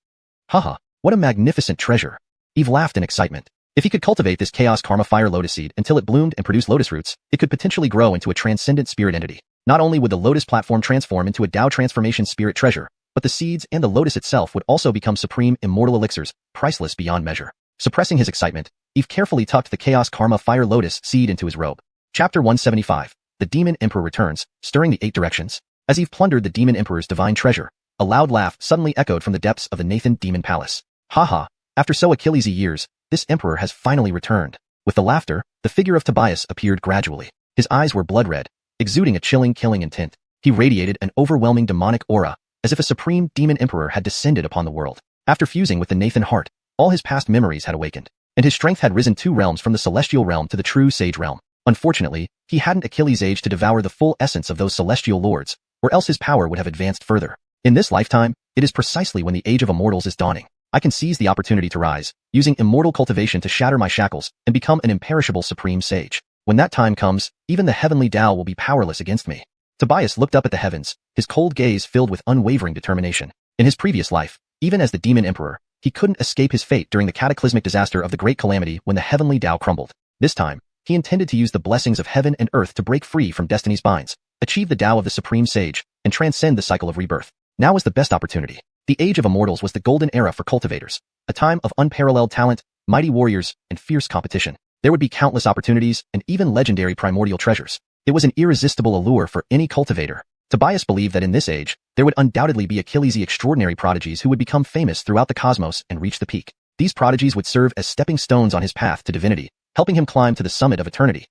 Haha, what a magnificent treasure. Eve laughed in excitement. If he could cultivate this chaos karma fire lotus seed until it bloomed and produced lotus roots, it could potentially grow into a transcendent spirit entity. Not only would the lotus platform transform into a Tao transformation spirit treasure, but the seeds and the lotus itself would also become supreme immortal elixirs, priceless beyond measure. Suppressing his excitement, Eve carefully tucked the chaos karma fire lotus seed into his robe. Chapter 175. The Demon Emperor returns, stirring the 8 directions. As Eve plundered the Demon Emperor's divine treasure, a loud laugh suddenly echoed from the depths of the Nathan Demon Palace. Haha, after so Achilles' years, this emperor has finally returned. With the laughter, the figure of Tobias appeared gradually. His eyes were blood red, exuding a chilling killing intent. He radiated an overwhelming demonic aura, as if a supreme demon emperor had descended upon the world. After fusing with the Nathan heart, all his past memories had awakened, and his strength had risen 2 realms from the celestial realm to the true sage realm. Unfortunately, he hadn't Achilles' age to devour the full essence of those celestial lords, or else his power would have advanced further. In this lifetime, it is precisely when the age of immortals is dawning. I can seize the opportunity to rise, using immortal cultivation to shatter my shackles and become an imperishable supreme sage. When that time comes, even the heavenly Tao will be powerless against me. Tobias looked up at the heavens, his cold gaze filled with unwavering determination. In his previous life, even as the Demon Emperor, he couldn't escape his fate during the cataclysmic disaster of the Great Calamity when the heavenly Tao crumbled. This time, he intended to use the blessings of heaven and earth to break free from destiny's binds, achieve the Tao of the supreme sage, and transcend the cycle of rebirth. Now was the best opportunity. The Age of Immortals was the golden era for cultivators, a time of unparalleled talent, mighty warriors, and fierce competition. There would be countless opportunities and even legendary primordial treasures. It was an irresistible allure for any cultivator. Tobias believed that in this age, there would undoubtedly be Achilles' extraordinary prodigies who would become famous throughout the cosmos and reach the peak. These prodigies would serve as stepping stones on his path to divinity, helping him climb to the summit of eternity.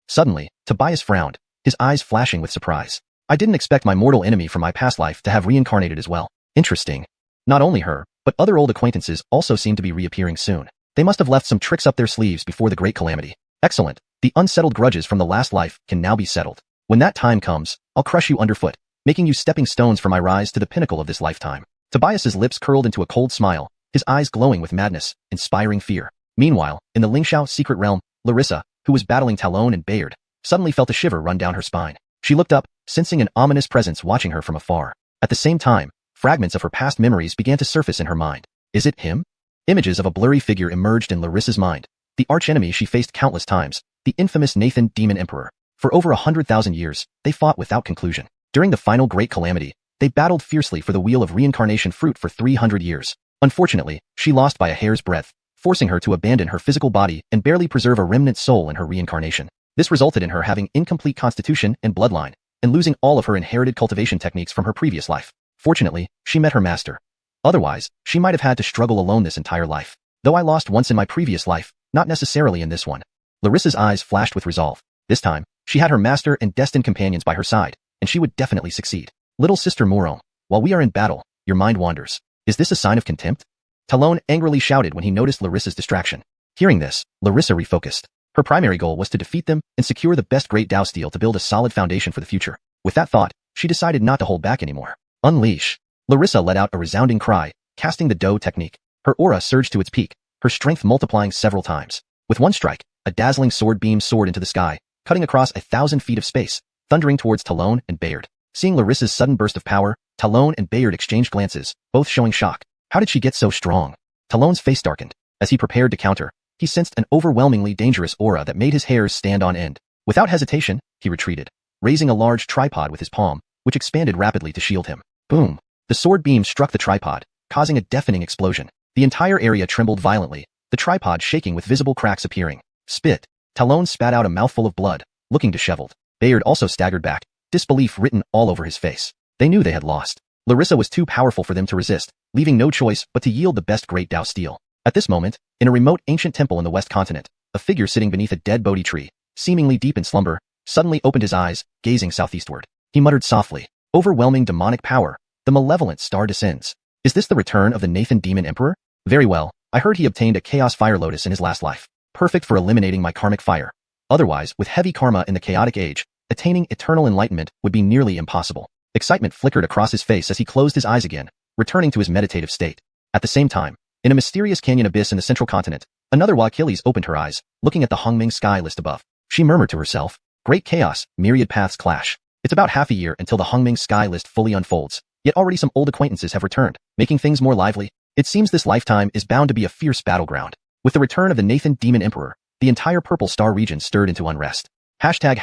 Suddenly, Tobias frowned, his eyes flashing with surprise. I didn't expect my mortal enemy from my past life to have reincarnated as well. Interesting. Not only her, but other old acquaintances also seem to be reappearing soon. They must have left some tricks up their sleeves before the Great Calamity. Excellent. The unsettled grudges from the last life can now be settled. When that time comes, I'll crush you underfoot, making you stepping stones for my rise to the pinnacle of this lifetime. Tobias's lips curled into a cold smile, his eyes glowing with madness, inspiring fear. Meanwhile, in the Lingxiao secret realm, Larissa, who was battling Talon and Bayard, suddenly felt a shiver run down her spine. She looked up, sensing an ominous presence watching her from afar. At the same time, fragments of her past memories began to surface in her mind. Is it him? Images of a blurry figure emerged in Larissa's mind. The archenemy she faced countless times, the infamous Nathan Demon Emperor. For over 100,000 years, they fought without conclusion. During the final Great Calamity, they battled fiercely for the wheel of reincarnation fruit for 300 years. Unfortunately, she lost by a hair's breadth, forcing her to abandon her physical body and barely preserve a remnant soul in her reincarnation. This resulted in her having incomplete constitution and bloodline, and losing all of her inherited cultivation techniques from her previous life. Fortunately, she met her master. Otherwise, she might have had to struggle alone this entire life. Though I lost once in my previous life, not necessarily in this one. Larissa's eyes flashed with resolve. This time, she had her master and destined companions by her side, and she would definitely succeed. Little sister Moron, while we are in battle, your mind wanders. Is this a sign of contempt? Talon angrily shouted when he noticed Larissa's distraction. Hearing this, Larissa refocused. Her primary goal was to defeat them and secure the best great Tao steel to build a solid foundation for the future. With that thought, she decided not to hold back anymore. Unleash. Larissa let out a resounding cry, casting the Do technique. Her aura surged to its peak, her strength multiplying several times. With one strike, a dazzling sword beam soared into the sky, cutting across 1,000 feet of space, thundering towards Talon and Bayard. Seeing Larissa's sudden burst of power, Talon and Bayard exchanged glances, both showing shock. How did she get so strong? Talon's face darkened. As he prepared to counter, he sensed an overwhelmingly dangerous aura that made his hairs stand on end. Without hesitation, he retreated, raising a large tripod with his palm, which expanded rapidly to shield him. Boom! The sword beam struck the tripod, causing a deafening explosion. The entire area trembled violently, the tripod shaking with visible cracks appearing. Spit! Talon spat out a mouthful of blood, looking disheveled. Bayard also staggered back, disbelief written all over his face. They knew they had lost. Larissa was too powerful for them to resist, leaving no choice but to yield the best great Tao steel. At this moment, in a remote ancient temple in the West Continent, a figure sitting beneath a dead Bodhi tree, seemingly deep in slumber, suddenly opened his eyes, gazing southeastward. He muttered softly, "Overwhelming demonic power, the malevolent star descends." Is this the return of the Nathan Demon Emperor? Very well. I heard he obtained a Chaos Fire Lotus in his last life. Perfect for eliminating my karmic fire. Otherwise, with heavy karma in the chaotic age, attaining eternal enlightenment would be nearly impossible. Excitement flickered across his face as he closed his eyes again, returning to his meditative state. At the same time, in a mysterious canyon abyss in the central continent, another Wa Achilles opened her eyes, looking at the Hongming sky list above. She murmured to herself, "Great chaos, myriad paths clash." It's about half a year until the Hongming sky list fully unfolds, yet already some old acquaintances have returned, making things more lively. It seems this lifetime is bound to be a fierce battleground. With the return of the Nathan Demon Emperor, the entire Purple Star region stirred into unrest. Chapter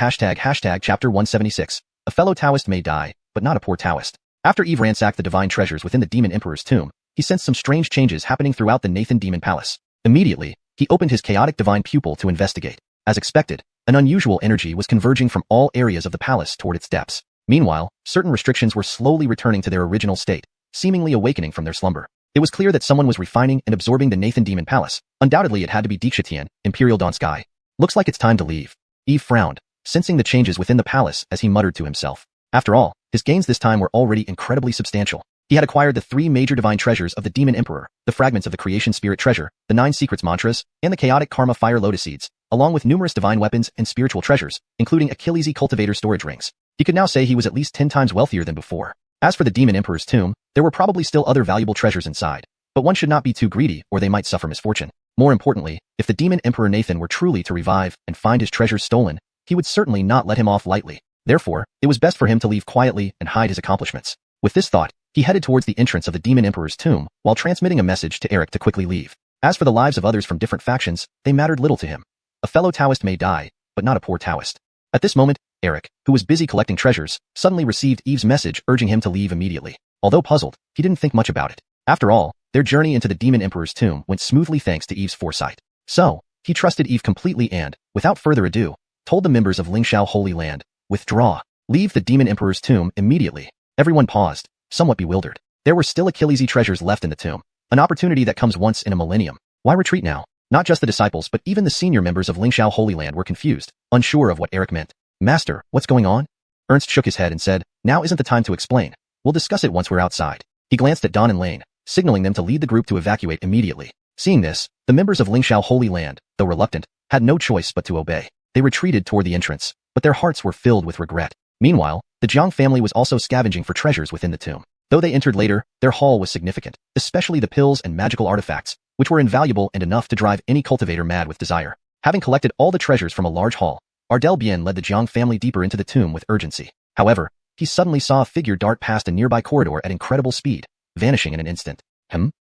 176. A fellow Taoist may die, but not a poor Taoist. After Eve ransacked the divine treasures within the Demon Emperor's tomb, he sensed some strange changes happening throughout the Nathan Demon Palace. Immediately, he opened his chaotic divine pupil to investigate. As expected, an unusual energy was converging from all areas of the palace toward its depths. Meanwhile, certain restrictions were slowly returning to their original state, seemingly awakening from their slumber. It was clear that someone was refining and absorbing the Nathan Demon Palace. Undoubtedly it had to be Deities, Imperial Dawn Sky. Looks like it's time to leave. Eve frowned, sensing the changes within the palace as he muttered to himself. After all, his gains this time were already incredibly substantial. He had acquired the 3 major divine treasures of the Demon Emperor, the fragments of the Creation Spirit Treasure, the 9 Secrets Mantras, and the Chaotic Karma Fire Lotus Seeds, along with numerous divine weapons and spiritual treasures, including Achilles' Cultivator storage rings. He could now say he was at least 10 times wealthier than before. As for the Demon Emperor's tomb, there were probably still other valuable treasures inside, but one should not be too greedy or they might suffer misfortune. More importantly, if the Demon Emperor Nathan were truly to revive and find his treasures stolen, he would certainly not let him off lightly. Therefore, it was best for him to leave quietly and hide his accomplishments. With this thought, he headed towards the entrance of the Demon Emperor's tomb while transmitting a message to Eric to quickly leave. As for the lives of others from different factions, they mattered little to him. A fellow Taoist may die, but not a poor Taoist. At this moment, Eric, who was busy collecting treasures, suddenly received Eve's message urging him to leave immediately. Although puzzled, he didn't think much about it. After all, their journey into the Demon Emperor's tomb went smoothly thanks to Eve's foresight. So, he trusted Eve completely and, without further ado, told the members of Lingxiao Holy Land, "Withdraw. Leave the Demon Emperor's tomb immediately." Everyone paused, somewhat bewildered. There were still Achilles' treasures left in the tomb, an opportunity that comes once in a millennium. Why retreat now? Not just the disciples but even the senior members of Lingxiao Holy Land were confused, unsure of what Eric meant. "Master, what's going on?" Ernst shook his head and said, "Now isn't the time to explain. We'll discuss it once we're outside." He glanced at Don and Lane, signaling them to lead the group to evacuate immediately. Seeing this, the members of Lingxiao Holy Land, though reluctant, had no choice but to obey. They retreated toward the entrance, but their hearts were filled with regret. Meanwhile, the Jiang family was also scavenging for treasures within the tomb. Though they entered later, their haul was significant, especially the pills and magical artifacts, which were invaluable and enough to drive any cultivator mad with desire. Having collected all the treasures from a large haul, Ardell Bien led the Jiang family deeper into the tomb with urgency. However, he suddenly saw a figure dart past a nearby corridor at incredible speed, vanishing in an instant.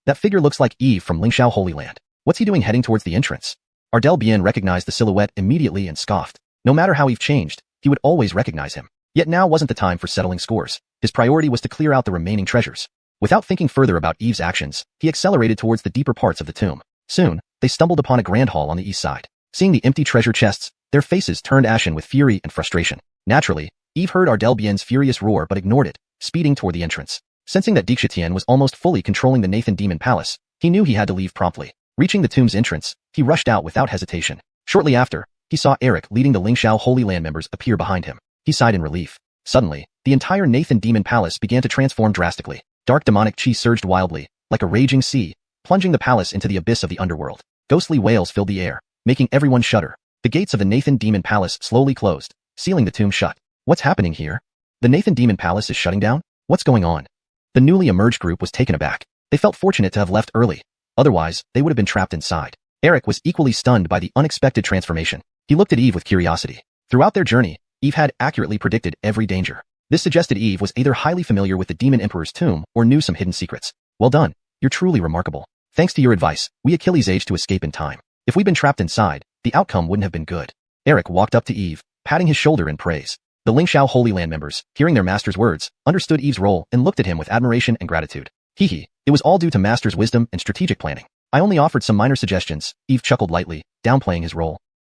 That figure looks like Eve from Lingxiao Holy Land. What's he doing heading towards the entrance? Ardell Bien recognized the silhouette immediately and scoffed. No matter how Eve changed, he would always recognize him. Yet now wasn't the time for settling scores. His priority was to clear out the remaining treasures. Without thinking further about Eve's actions, he accelerated towards the deeper parts of the tomb. Soon, they stumbled upon a grand hall on the east side. Seeing the empty treasure chests, their faces turned ashen with fury and frustration. Naturally, Eve heard Ardell Bien's furious roar but ignored it, speeding toward the entrance. Sensing that Deities was almost fully controlling the Nathan Demon Palace, he knew he had to leave promptly. Reaching the tomb's entrance, he rushed out without hesitation. Shortly after, he saw Eric leading the Lingxiao Holy Land members appear behind him. He sighed in relief. Suddenly, the entire Nathan Demon Palace began to transform drastically. Dark demonic chi surged wildly, like a raging sea, plunging the palace into the abyss of the underworld. Ghostly wails filled the air, making everyone shudder. The gates of the Nathan Demon Palace slowly closed, sealing the tomb shut. What's happening here? The Nathan Demon Palace is shutting down? What's going on? The newly emerged group was taken aback. They felt fortunate to have left early. Otherwise, they would have been trapped inside. Eric was equally stunned by the unexpected transformation. He looked at Eve with curiosity. Throughout their journey, Eve had accurately predicted every danger. This suggested Eve was either highly familiar with the Demon Emperor's tomb or knew some hidden secrets. Well done. You're truly remarkable. Thanks to your advice, we Achilles aged to escape in time. If we'd been trapped inside, the outcome wouldn't have been good. Eric walked up to Eve, patting his shoulder in praise. The Lingxiao Holy Land members, hearing their master's words, understood Eve's role and looked at him with admiration and gratitude. It was all due to master's wisdom and strategic planning. I only offered some minor suggestions. Eve chuckled lightly, downplaying his role.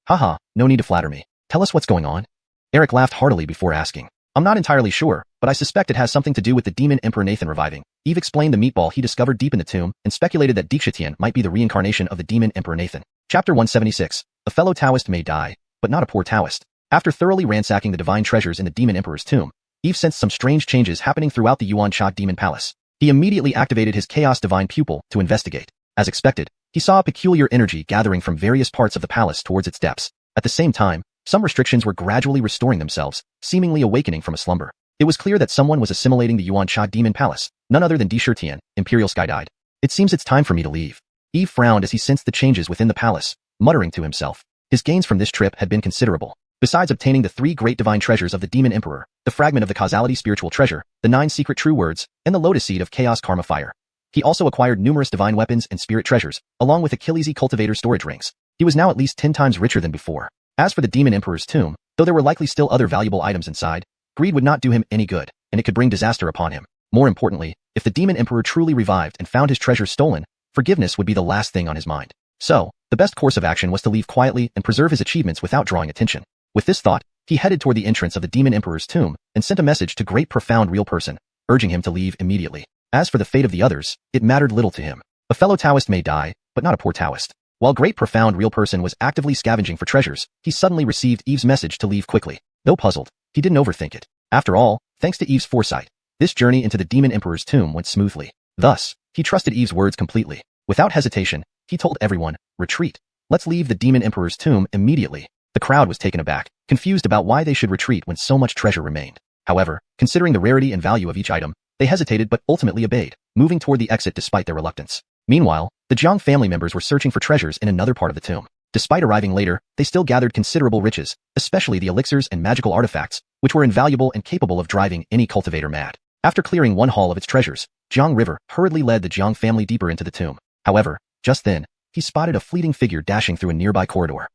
Haha, no need to flatter me. Tell us what's going on. Eric laughed heartily before asking. I'm not entirely sure, but I suspect it has something to do with the Demon Emperor Nathan reviving. Eve explained the meatball he discovered deep in the tomb and speculated that Deities might be the reincarnation of the Demon Emperor Nathan. Chapter 176. A fellow Taoist may die, but not a poor Taoist. After thoroughly ransacking the divine treasures in the Demon Emperor's tomb, Eve sensed some strange changes happening throughout the Yuan Cha Demon Palace. He immediately activated his Chaos Divine Pupil to investigate. As expected, he saw a peculiar energy gathering from various parts of the palace towards its depths. At the same time, some restrictions were gradually restoring themselves, seemingly awakening from a slumber. It was clear that someone was assimilating the Yuan-Cha Demon Palace, none other than Deshirtian, Imperial Sky-Died. It seems it's time for me to leave. Eve frowned as he sensed the changes within the palace, muttering to himself. His gains from this trip had been considerable. Besides obtaining the 3 great divine treasures of the Demon Emperor, the fragment of the Causality Spiritual Treasure, the 9 secret true words, and the Lotus Seed of Chaos Karma Fire. He also acquired numerous divine weapons and spirit treasures, along with Achilles' Cultivator storage rings. He was now at least 10 times richer than before. As for the Demon Emperor's tomb, though there were likely still other valuable items inside, greed would not do him any good, and it could bring disaster upon him. More importantly, if the Demon Emperor truly revived and found his treasures stolen, forgiveness would be the last thing on his mind. So, the best course of action was to leave quietly and preserve his achievements without drawing attention. With this thought, he headed toward the entrance of the Demon Emperor's tomb and sent a message to Great Profound Real Person, urging him to leave immediately. As for the fate of the others, it mattered little to him. A fellow Taoist may die, but not a poor Taoist. While Great Profound Real Person was actively scavenging for treasures, he suddenly received Eve's message to leave quickly. Though puzzled, he didn't overthink it. After all, thanks to Eve's foresight, this journey into the Demon Emperor's tomb went smoothly. Thus, he trusted Eve's words completely. Without hesitation, he told everyone, retreat. Let's leave the Demon Emperor's tomb immediately. The crowd was taken aback, confused about why they should retreat when so much treasure remained. However, considering the rarity and value of each item, they hesitated but ultimately obeyed, moving toward the exit despite their reluctance. Meanwhile, the Jiang family members were searching for treasures in another part of the tomb. Despite arriving later, they still gathered considerable riches, especially the elixirs and magical artifacts, which were invaluable and capable of driving any cultivator mad. After clearing one hall of its treasures, Jiang River hurriedly led the Jiang family deeper into the tomb. However, just then, he spotted a fleeting figure dashing through a nearby corridor.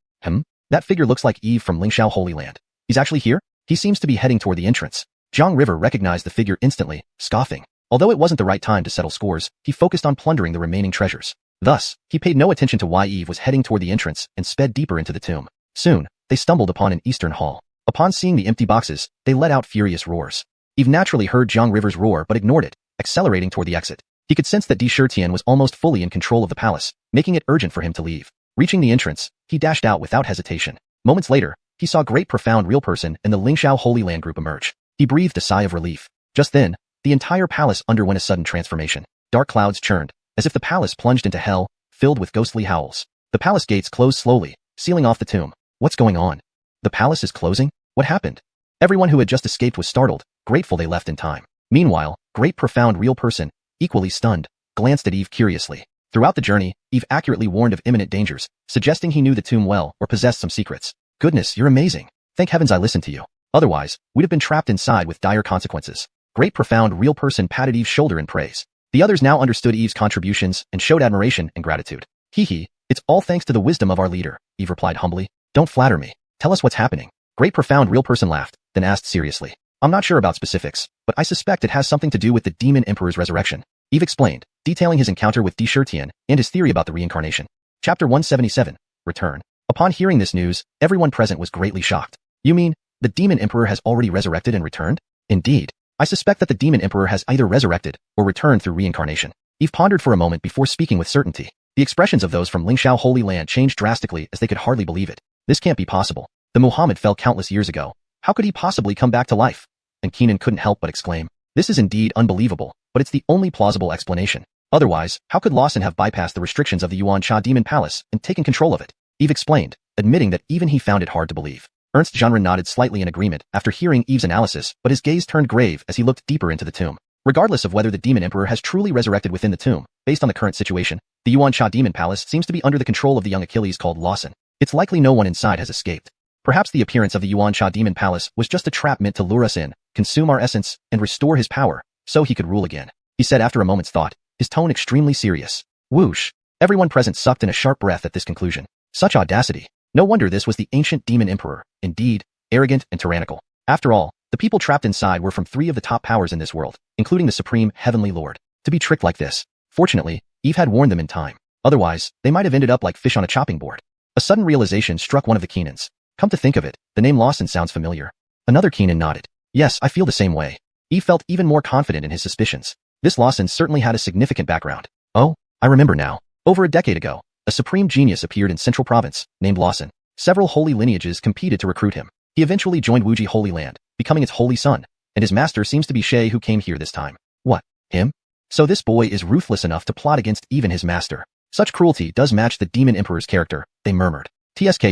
That figure looks like Eve from Lingxiao Holy Land. He's actually here? He seems to be heading toward the entrance. Jiang River recognized the figure instantly, scoffing. Although it wasn't the right time to settle scores, he focused on plundering the remaining treasures. Thus, he paid no attention to why Eve was heading toward the entrance and sped deeper into the tomb. Soon, they stumbled upon an eastern hall. Upon seeing the empty boxes, they let out furious roars. Eve naturally heard Jiang River's roar but ignored it, accelerating toward the exit. He could sense that Deshirtian was almost fully in control of the palace, making it urgent for him to leave. Reaching the entrance, he dashed out without hesitation. Moments later, he saw Great Profound Real Person and the Lingxiao Holy Land group emerge. He breathed a sigh of relief. Just then, the entire palace underwent a sudden transformation. Dark clouds churned, as if the palace plunged into hell, filled with ghostly howls. The palace gates closed slowly, sealing off the tomb. What's going on? The palace is closing? What happened? Everyone who had just escaped was startled, grateful they left in time. Meanwhile, Great Profound Real Person, equally stunned, glanced at Eve curiously. Throughout the journey, Eve accurately warned of imminent dangers, suggesting he knew the tomb well or possessed some secrets. Goodness, you're amazing. Thank heavens I listened to you. Otherwise, we'd have been trapped inside with dire consequences. Great Profound Real Person patted Eve's shoulder in praise. The others now understood Eve's contributions and showed admiration and gratitude. Hee, it's all thanks to the wisdom of our leader, Eve replied humbly. Don't flatter me. Tell us what's happening. Great Profound Real Person laughed, then asked seriously. I'm not sure about specifics, but I suspect it has something to do with the Demon Emperor's resurrection. Eve explained, detailing his encounter with Deshirtian and his theory about the reincarnation. Chapter 177, Return. Upon hearing this news, everyone present was greatly shocked. You mean, the Demon Emperor has already resurrected and returned? Indeed. I suspect that the Demon Emperor has either resurrected or returned through reincarnation. Eve pondered for a moment before speaking with certainty. The expressions of those from Lingxiao Holy Land changed drastically as they could hardly believe it. This can't be possible. The Muhammad fell countless years ago. How could he possibly come back to life? And Keenan couldn't help but exclaim. This is indeed unbelievable, but it's the only plausible explanation. Otherwise, how could Lawson have bypassed the restrictions of the Yuan-Cha Demon Palace and taken control of it? Eve explained, admitting that even he found it hard to believe. Ernst Jeanren nodded slightly in agreement after hearing Eve's analysis, but his gaze turned grave as he looked deeper into the tomb. Regardless of whether the Demon Emperor has truly resurrected within the tomb, based on the current situation, the Yuan-Cha Demon Palace seems to be under the control of the young Achilles called Lawson. It's likely no one inside has escaped. Perhaps the appearance of the Yuan-Cha Demon Palace was just a trap meant to lure us in, consume our essence, and restore his power, so he could rule again. He said after a moment's thought, his tone extremely serious. Whoosh. Everyone present sucked in a sharp breath at this conclusion. Such audacity. No wonder this was the ancient Demon Emperor, indeed, arrogant and tyrannical. After all, the people trapped inside were from 3 of the top powers in this world, including the Supreme Heavenly Lord. To be tricked like this. Fortunately, Eve had warned them in time. Otherwise, they might have ended up like fish on a chopping board. A sudden realization struck one of the Keenans. Come to think of it, the name Lawson sounds familiar. Another Keenan nodded. Yes, I feel the same way. Eve felt even more confident in his suspicions. This Lawson certainly had a significant background. Oh, I remember now. Over a decade ago, a supreme genius appeared in Central Province, named Lawson. Several holy lineages competed to recruit him. He eventually joined Wuxia Holy Land, becoming its holy son, and his master seems to be Shay who came here this time. What? Him? So this boy is ruthless enough to plot against even his master. Such cruelty does match the Demon Emperor's character, they murmured. TSK,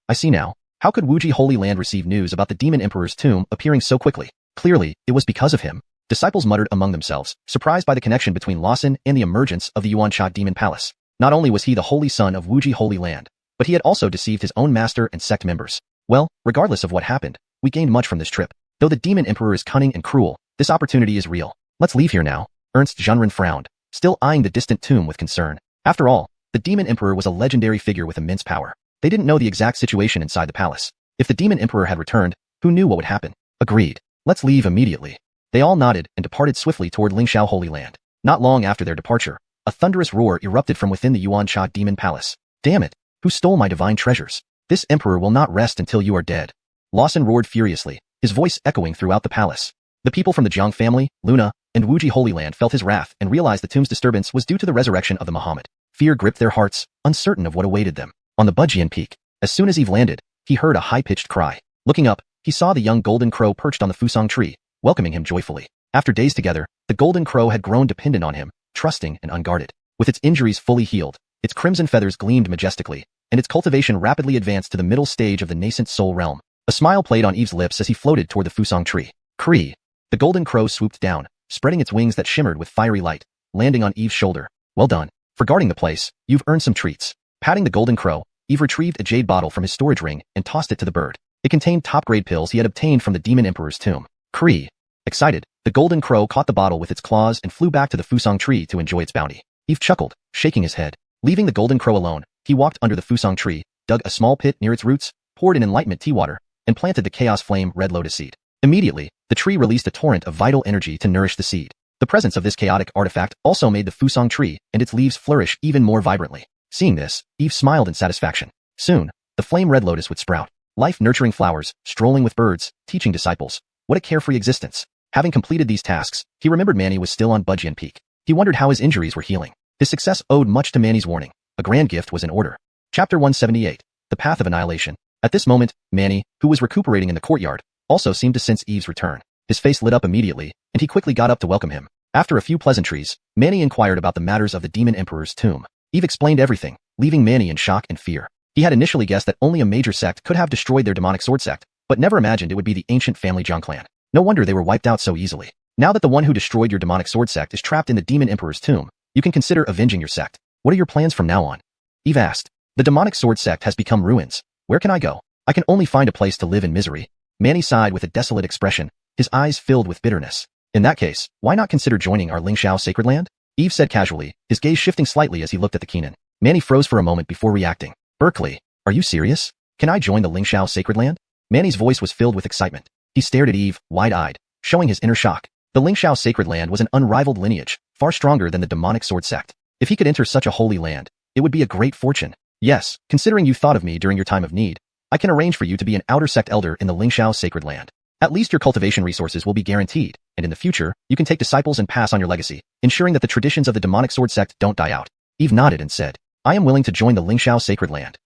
I see now. How could Wuji Holy Land receive news about the Demon Emperor's tomb appearing so quickly? Clearly, it was because of him. Disciples muttered among themselves, surprised by the connection between Lawson and the emergence of the Yuansha Demon Palace. Not only was he the holy son of Wuji Holy Land, but he had also deceived his own master and sect members. Well, regardless of what happened, we gained much from this trip. Though the Demon Emperor is cunning and cruel, this opportunity is real. Let's leave here now. Ernst Zhenren frowned, still eyeing the distant tomb with concern. After all, the Demon Emperor was a legendary figure with immense power. They didn't know the exact situation inside the palace. If the Demon Emperor had returned, who knew what would happen? Agreed. Let's leave immediately. They all nodded and departed swiftly toward Lingxiao Holy Land. Not long after their departure, a thunderous roar erupted from within the Yuansha Demon Palace. Damn it! Who stole my divine treasures? This emperor will not rest until you are dead. Lawson roared furiously, his voice echoing throughout the palace. The people from the Jiang family, Luna, and Wuji Holy Land felt his wrath and realized the tomb's disturbance was due to the resurrection of the Muhammad. Fear gripped their hearts, uncertain of what awaited them. On the Bujian Peak, as soon as Eve landed, he heard a high-pitched cry. Looking up, he saw the young golden crow perched on the Fusang tree, welcoming him joyfully. After days together, the golden crow had grown dependent on him, trusting and unguarded. With its injuries fully healed, its crimson feathers gleamed majestically, and its cultivation rapidly advanced to the middle stage of the nascent soul realm. A smile played on Eve's lips as he floated toward the Fusang tree. Kree! The golden crow swooped down, spreading its wings that shimmered with fiery light, landing on Eve's shoulder. Well done. For guarding the place, you've earned some treats. Patting the golden crow, Eve retrieved a jade bottle from his storage ring and tossed it to the bird. It contained top-grade pills he had obtained from the Demon Emperor's tomb. Kree! Excited, the golden crow caught the bottle with its claws and flew back to the Fusang tree to enjoy its bounty. Eve chuckled, shaking his head. Leaving the golden crow alone, he walked under the Fusang tree, dug a small pit near its roots, poured in Enlightenment tea water, and planted the Chaos Flame Red Lotus seed. Immediately, the tree released a torrent of vital energy to nourish the seed. The presence of this chaotic artifact also made the Fusang tree and its leaves flourish even more vibrantly. Seeing this, Eve smiled in satisfaction. Soon, the Flame Red Lotus would sprout. Life-nurturing flowers, strolling with birds, teaching disciples. What a carefree existence. Having completed these tasks, he remembered Manny was still on Bujian Peak. He wondered how his injuries were healing. His success owed much to Manny's warning. A grand gift was in order. Chapter 178. The Path of Annihilation. At this moment, Manny, who was recuperating in the courtyard, also seemed to sense Eve's return. His face lit up immediately, and he quickly got up to welcome him. After a few pleasantries, Manny inquired about the matters of the Demon Emperor's tomb. Eve explained everything, leaving Manny in shock and fear. He had initially guessed that only a major sect could have destroyed their demonic sword sect, but never imagined it would be the ancient family Jiang clan. No wonder they were wiped out so easily. Now that the one who destroyed your demonic sword sect is trapped in the Demon Emperor's tomb, you can consider avenging your sect. What are your plans from now on? Eve asked. The demonic sword sect has become ruins. Where can I go? I can only find a place to live in misery. Manny sighed with a desolate expression, his eyes filled with bitterness. In that case, why not consider joining our Lingxiao sacred land? Eve said casually, his gaze shifting slightly as he looked at the Kenan. Manny froze for a moment before reacting. Berkeley, are you serious? Can I join the Lingxiao sacred land? Manny's voice was filled with excitement. He stared at Eve, wide-eyed, showing his inner shock. The Lingxiao sacred land was an unrivaled lineage, far stronger than the demonic sword sect. If he could enter such a holy land, it would be a great fortune. Yes, considering you thought of me during your time of need, I can arrange for you to be an outer sect elder in the Lingxiao sacred land. At least your cultivation resources will be guaranteed, and in the future, you can take disciples and pass on your legacy, ensuring that the traditions of the demonic sword sect don't die out. Eve nodded and said, I am willing to join the Lingxiao sacred land.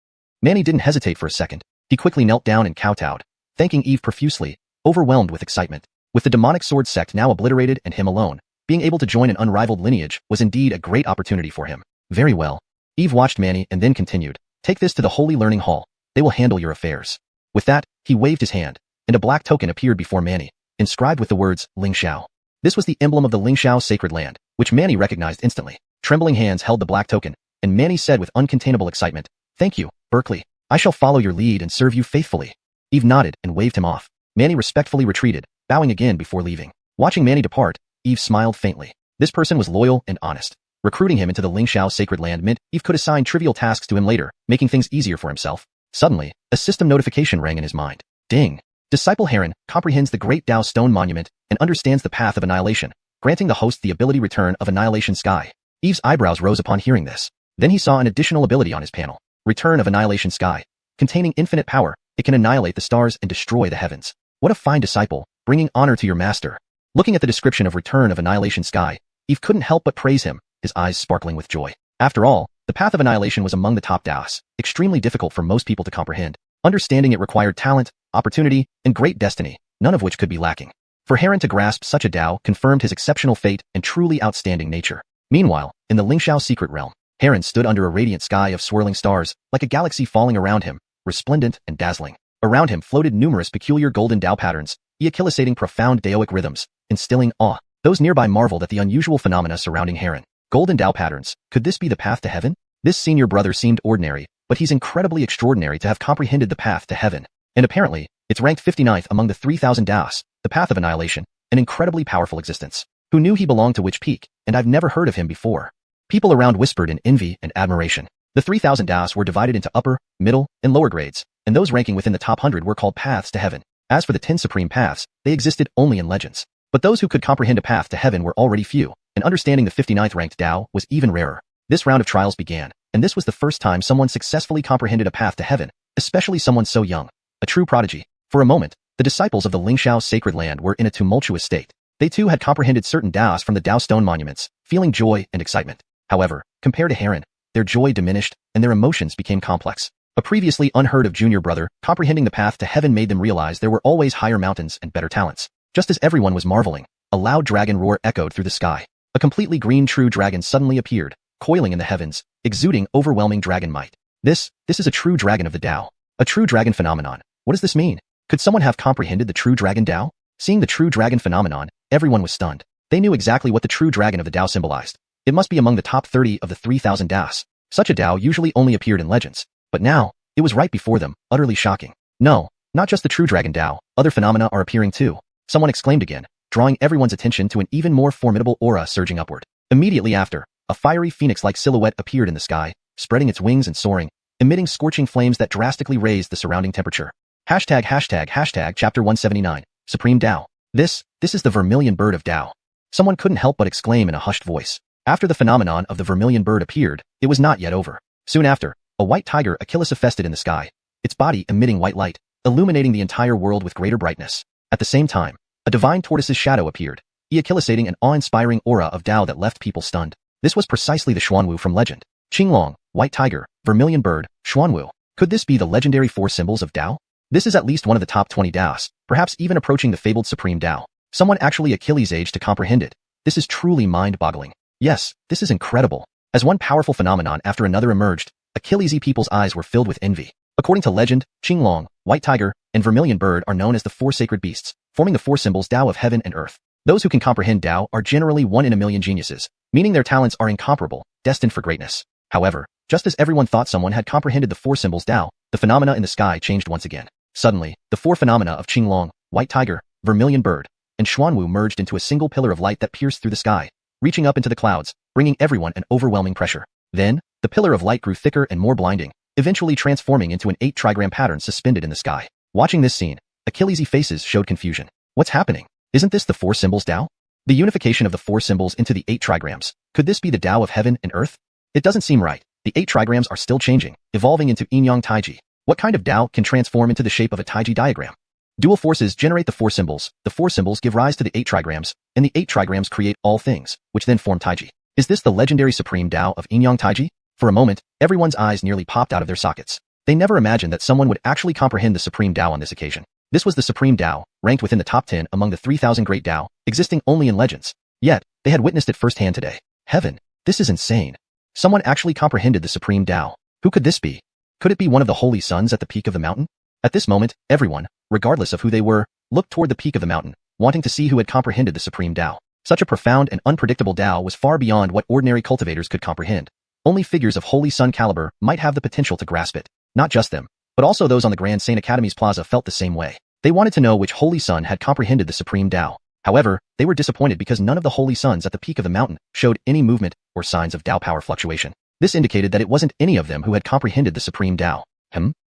Manny didn't hesitate for a second. He quickly knelt down and kowtowed, thanking Eve profusely, overwhelmed with excitement. With the demonic sword sect now obliterated and him alone, being able to join an unrivaled lineage was indeed a great opportunity for him. Very well. Eve watched Manny and then continued, take this to the Holy Learning Hall. They will handle your affairs. With that, he waved his hand, and a black token appeared before Manny, inscribed with the words, Lingxiao. This was the emblem of the Lingxiao sacred land, which Manny recognized instantly. Trembling hands held the black token, and Manny said with uncontainable excitement, thank you, Berkeley. I shall follow your lead and serve you faithfully. Eve nodded and waved him off. Manny respectfully retreated, bowing again before leaving. Watching Manny depart, Eve smiled faintly. This person was loyal and honest. Recruiting him into the Lingxiao sacred land meant Eve could assign trivial tasks to him later, making things easier for himself. Suddenly, a system notification rang in his mind. Ding! Disciple Heron comprehends the Great Tao Stone Monument and understands the path of annihilation, granting the host the ability Return of Annihilation Sky. Eve's eyebrows rose upon hearing this. Then he saw an additional ability on his panel. Return of Annihilation Sky. Containing infinite power, it can annihilate the stars and destroy the heavens. What a fine disciple, bringing honor to your master. Looking at the description of Return of Annihilation Sky, Eve couldn't help but praise him, his eyes sparkling with joy. After all, the path of annihilation was among the top Taos, extremely difficult for most people to comprehend. Understanding it required talent, opportunity, and great destiny, none of which could be lacking. For Heron to grasp such a Tao confirmed his exceptional fate and truly outstanding nature. Meanwhile, in the Lingxiao secret realm, Heron stood under a radiant sky of swirling stars, like a galaxy falling around him, resplendent and dazzling. Around him floated numerous peculiar golden Tao patterns, echilisating profound Daoic rhythms, instilling awe. Those nearby marveled at the unusual phenomena surrounding Heron. Golden Tao patterns, could this be the path to heaven? This senior brother seemed ordinary, but he's incredibly extraordinary to have comprehended the path to heaven. And apparently, it's ranked 59th among the 3,000 Daos, the path of annihilation, an incredibly powerful existence. Who knew he belonged to which peak? And I've never heard of him before. People around whispered in envy and admiration. The 3,000 Daos were divided into upper, middle, and lower grades, and those ranking within the top 100 were called paths to heaven. As for the 10 supreme paths, they existed only in legends. But those who could comprehend a path to heaven were already few, and understanding the 59th ranked Tao was even rarer. This round of trials began, and this was the first time someone successfully comprehended a path to heaven, especially someone so young. A true prodigy. For a moment, the disciples of the Lingxiao sacred land were in a tumultuous state. They too had comprehended certain Daos from the Dao stone monuments, feeling joy and excitement. However, compared to Heron, their joy diminished, and their emotions became complex. A previously unheard of junior brother, comprehending the path to heaven made them realize there were always higher mountains and better talents. Just as everyone was marveling, a loud dragon roar echoed through the sky. A completely green true dragon suddenly appeared, coiling in the heavens, exuding overwhelming dragon might. This is a true dragon of the Dao. A true dragon phenomenon. What does this mean? Could someone have comprehended the true dragon Dao? Seeing the true dragon phenomenon, everyone was stunned. They knew exactly what the true dragon of the Dao symbolized. It must be among the top 30 of the 3,000 Daos. Such a Dao usually only appeared in legends. But now, it was right before them, utterly shocking. No, not just the true dragon Dao, other phenomena are appearing too. Someone exclaimed again, drawing everyone's attention to an even more formidable aura surging upward. Immediately after, a fiery phoenix-like silhouette appeared in the sky, spreading its wings and soaring, emitting scorching flames that drastically raised the surrounding temperature. Hashtag chapter 179, Supreme Dao. This is the vermilion bird of Dao. Someone couldn't help but exclaim in a hushed voice. After the phenomenon of the vermilion bird appeared, it was not yet over. Soon after, a white tiger achilles-affested in the sky, its body emitting white light, illuminating the entire world with greater brightness. At the same time, a divine tortoise's shadow appeared, achillesating an awe-inspiring aura of Dao that left people stunned. This was precisely the Xuanwu from legend. Linglong, white tiger, vermilion bird, Xuanwu. Could this be the legendary four symbols of Dao? This is at least one of the top 20 Daos, perhaps even approaching the fabled supreme Dao. Someone actually Achilles-aged to comprehend it. This is truly mind-boggling. Yes, this is incredible. As one powerful phenomenon after another emerged, Achilles-y people's eyes were filled with envy. According to legend, Linglong, white tiger, and vermilion bird are known as the four sacred beasts, forming the four symbols Dao of heaven and earth. Those who can comprehend Dao are generally 1 in a million geniuses, meaning their talents are incomparable, destined for greatness. However, just as everyone thought someone had comprehended the four symbols Dao, the phenomena in the sky changed once again. Suddenly, the four phenomena of Linglong, white tiger, vermilion bird, and Xuanwu merged into a single pillar of light that pierced through the sky, reaching up into the clouds, bringing everyone an overwhelming pressure. Then, the pillar of light grew thicker and more blinding, eventually transforming into an 8 trigram pattern suspended in the sky. Watching this scene, Achilles' faces showed confusion. What's happening? Isn't this the four symbols Dao? The unification of the four symbols into the 8 trigrams. Could this be the Dao of heaven and earth? It doesn't seem right. The 8 trigrams are still changing, evolving into Yin-Yang Taiji. What kind of Dao can transform into the shape of a Taiji diagram? Dual forces generate the four symbols give rise to the 8 trigrams, and the 8 trigrams create all things, which then form Taiji. Is this the legendary supreme Dao of Yin-Yang Taiji? For a moment, everyone's eyes nearly popped out of their sockets. They never imagined that someone would actually comprehend the supreme Dao on this occasion. This was the supreme Dao, ranked within the top 10 among the 3,000 great Dao, existing only in legends. Yet, they had witnessed it firsthand today. Heaven, this is insane. Someone actually comprehended the supreme Dao. Who could this be? Could it be one of the holy sons at the peak of the mountain? At this moment, everyone, regardless of who they were, looked toward the peak of the mountain, wanting to see who had comprehended the supreme Dao. Such a profound and unpredictable Dao was far beyond what ordinary cultivators could comprehend. Only figures of holy sun caliber might have the potential to grasp it. Not just them, but also those on the Grand Saint Academy's plaza felt the same way. They wanted to know which holy sun had comprehended the supreme Dao. However, they were disappointed because none of the holy suns at the peak of the mountain showed any movement or signs of Dao power fluctuation. This indicated that it wasn't any of them who had comprehended the supreme Dao.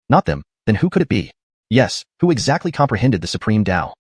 Not them. Then who could it be? Yes, who exactly comprehended the supreme Dao?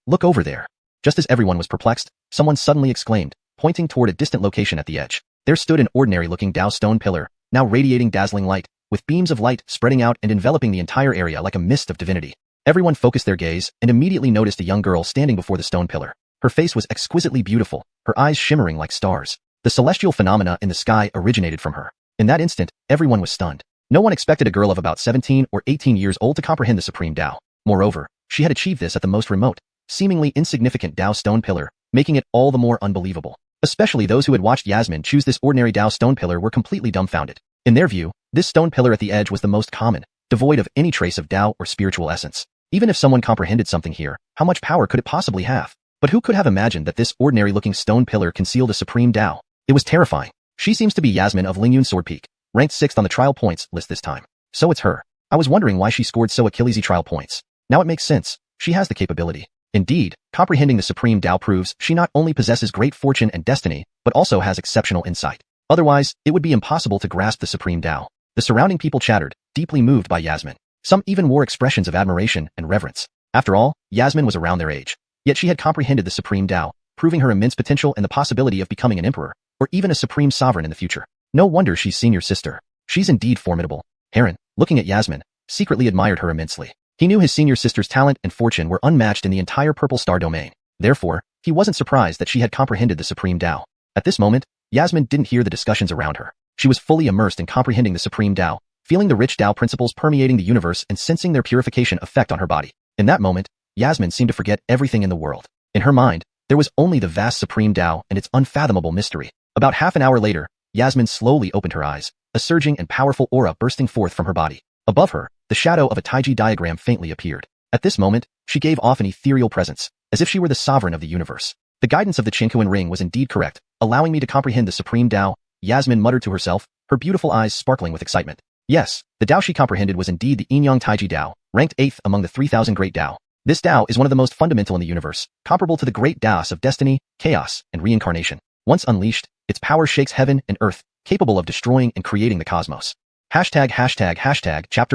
Look over there. Just as everyone was perplexed, someone suddenly exclaimed, pointing toward a distant location at the edge. There stood an ordinary-looking Dao stone pillar, now radiating dazzling light, with beams of light spreading out and enveloping the entire area like a mist of divinity. Everyone focused their gaze and immediately noticed a young girl standing before the stone pillar. Her face was exquisitely beautiful, her eyes shimmering like stars. The celestial phenomena in the sky originated from her. In that instant, everyone was stunned. No one expected a girl of about 17 or 18 years old to comprehend the supreme Dao. Moreover, she had achieved this at the most remote, seemingly insignificant Dao stone pillar, making it all the more unbelievable. Especially those who had watched Yasmin choose this ordinary Dao stone pillar were completely dumbfounded. In their view, this stone pillar at the edge was the most common, devoid of any trace of Dao or spiritual essence. Even if someone comprehended something here, how much power could it possibly have? But who could have imagined that this ordinary-looking stone pillar concealed a supreme Dao? It was terrifying. She seems to be Yasmin of Lingyun Sword Peak, ranked 6th on the trial points list this time. So it's her. I was wondering why she scored so Achillesy trial points. Now it makes sense. She has the capability. Indeed, comprehending the supreme Dao proves she not only possesses great fortune and destiny, but also has exceptional insight. Otherwise, it would be impossible to grasp the supreme Dao. The surrounding people chattered, deeply moved by Yasmin. Some even wore expressions of admiration and reverence. After all, Yasmin was around their age. Yet she had comprehended the supreme Dao, proving her immense potential and the possibility of becoming an emperor, or even a supreme sovereign in the future. No wonder she's senior sister. She's indeed formidable. Heron, looking at Yasmin, secretly admired her immensely. He knew his senior sister's talent and fortune were unmatched in the entire Purple Star domain. Therefore, he wasn't surprised that she had comprehended the supreme Dao. At this moment, Yasmin didn't hear the discussions around her. She was fully immersed in comprehending the supreme Dao, feeling the rich Dao principles permeating the universe and sensing their purification effect on her body. In that moment, Yasmin seemed to forget everything in the world. In her mind, there was only the vast supreme Dao and its unfathomable mystery. About half an hour later, Yasmin slowly opened her eyes, a surging and powerful aura bursting forth from her body. Above her, the shadow of a Taiji diagram faintly appeared. At this moment, she gave off an ethereal presence, as if she were the sovereign of the universe. The guidance of the Qinghuan ring was indeed correct, allowing me to comprehend the supreme Dao, Yasmin muttered to herself, her beautiful eyes sparkling with excitement. Yes, the Dao she comprehended was indeed the Yinyang Taiji Dao, ranked 8th among the 3,000 great Dao. This Dao is one of the most fundamental in the universe, comparable to the great Daos of destiny, chaos, and reincarnation. Once unleashed, its power shakes heaven and earth, capable of destroying and creating the cosmos. Chapter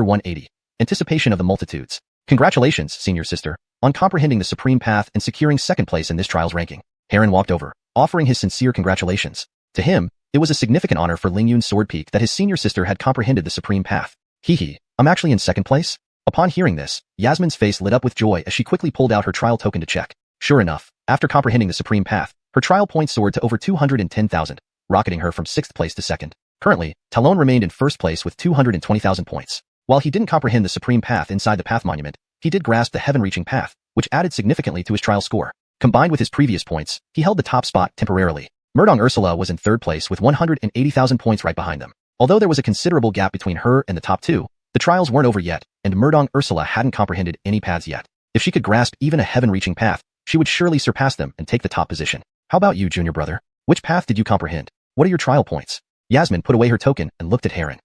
180. Anticipation of the multitudes. Congratulations, senior sister, on comprehending the supreme path and securing second place in this trial's ranking. Heron walked over, offering his sincere congratulations. To him, it was a significant honor for Lingyun Sword Peak that his senior sister had comprehended the supreme path. I'm actually in second place? Upon hearing this, Yasmin's face lit up with joy as she quickly pulled out her trial token to check. Sure enough, after comprehending the supreme path, her trial points soared to over 210,000, rocketing her from 6th place to 2nd. Currently, Talon remained in 1st place with 220,000 points. While he didn't comprehend the supreme path inside the path monument, he did grasp the heaven-reaching path, which added significantly to his trial score. Combined with his previous points, he held the top spot temporarily. Mundane Ursula was in 3rd place with 180,000 points right behind them. Although there was a considerable gap between her and the top two, the trials weren't over yet, and Mundane Ursula hadn't comprehended any paths yet. If she could grasp even a heaven-reaching path, she would surely surpass them and take the top position. How about you, junior brother? Which path did you comprehend? What are your trial points? Yasmin put away her token and looked at Heron.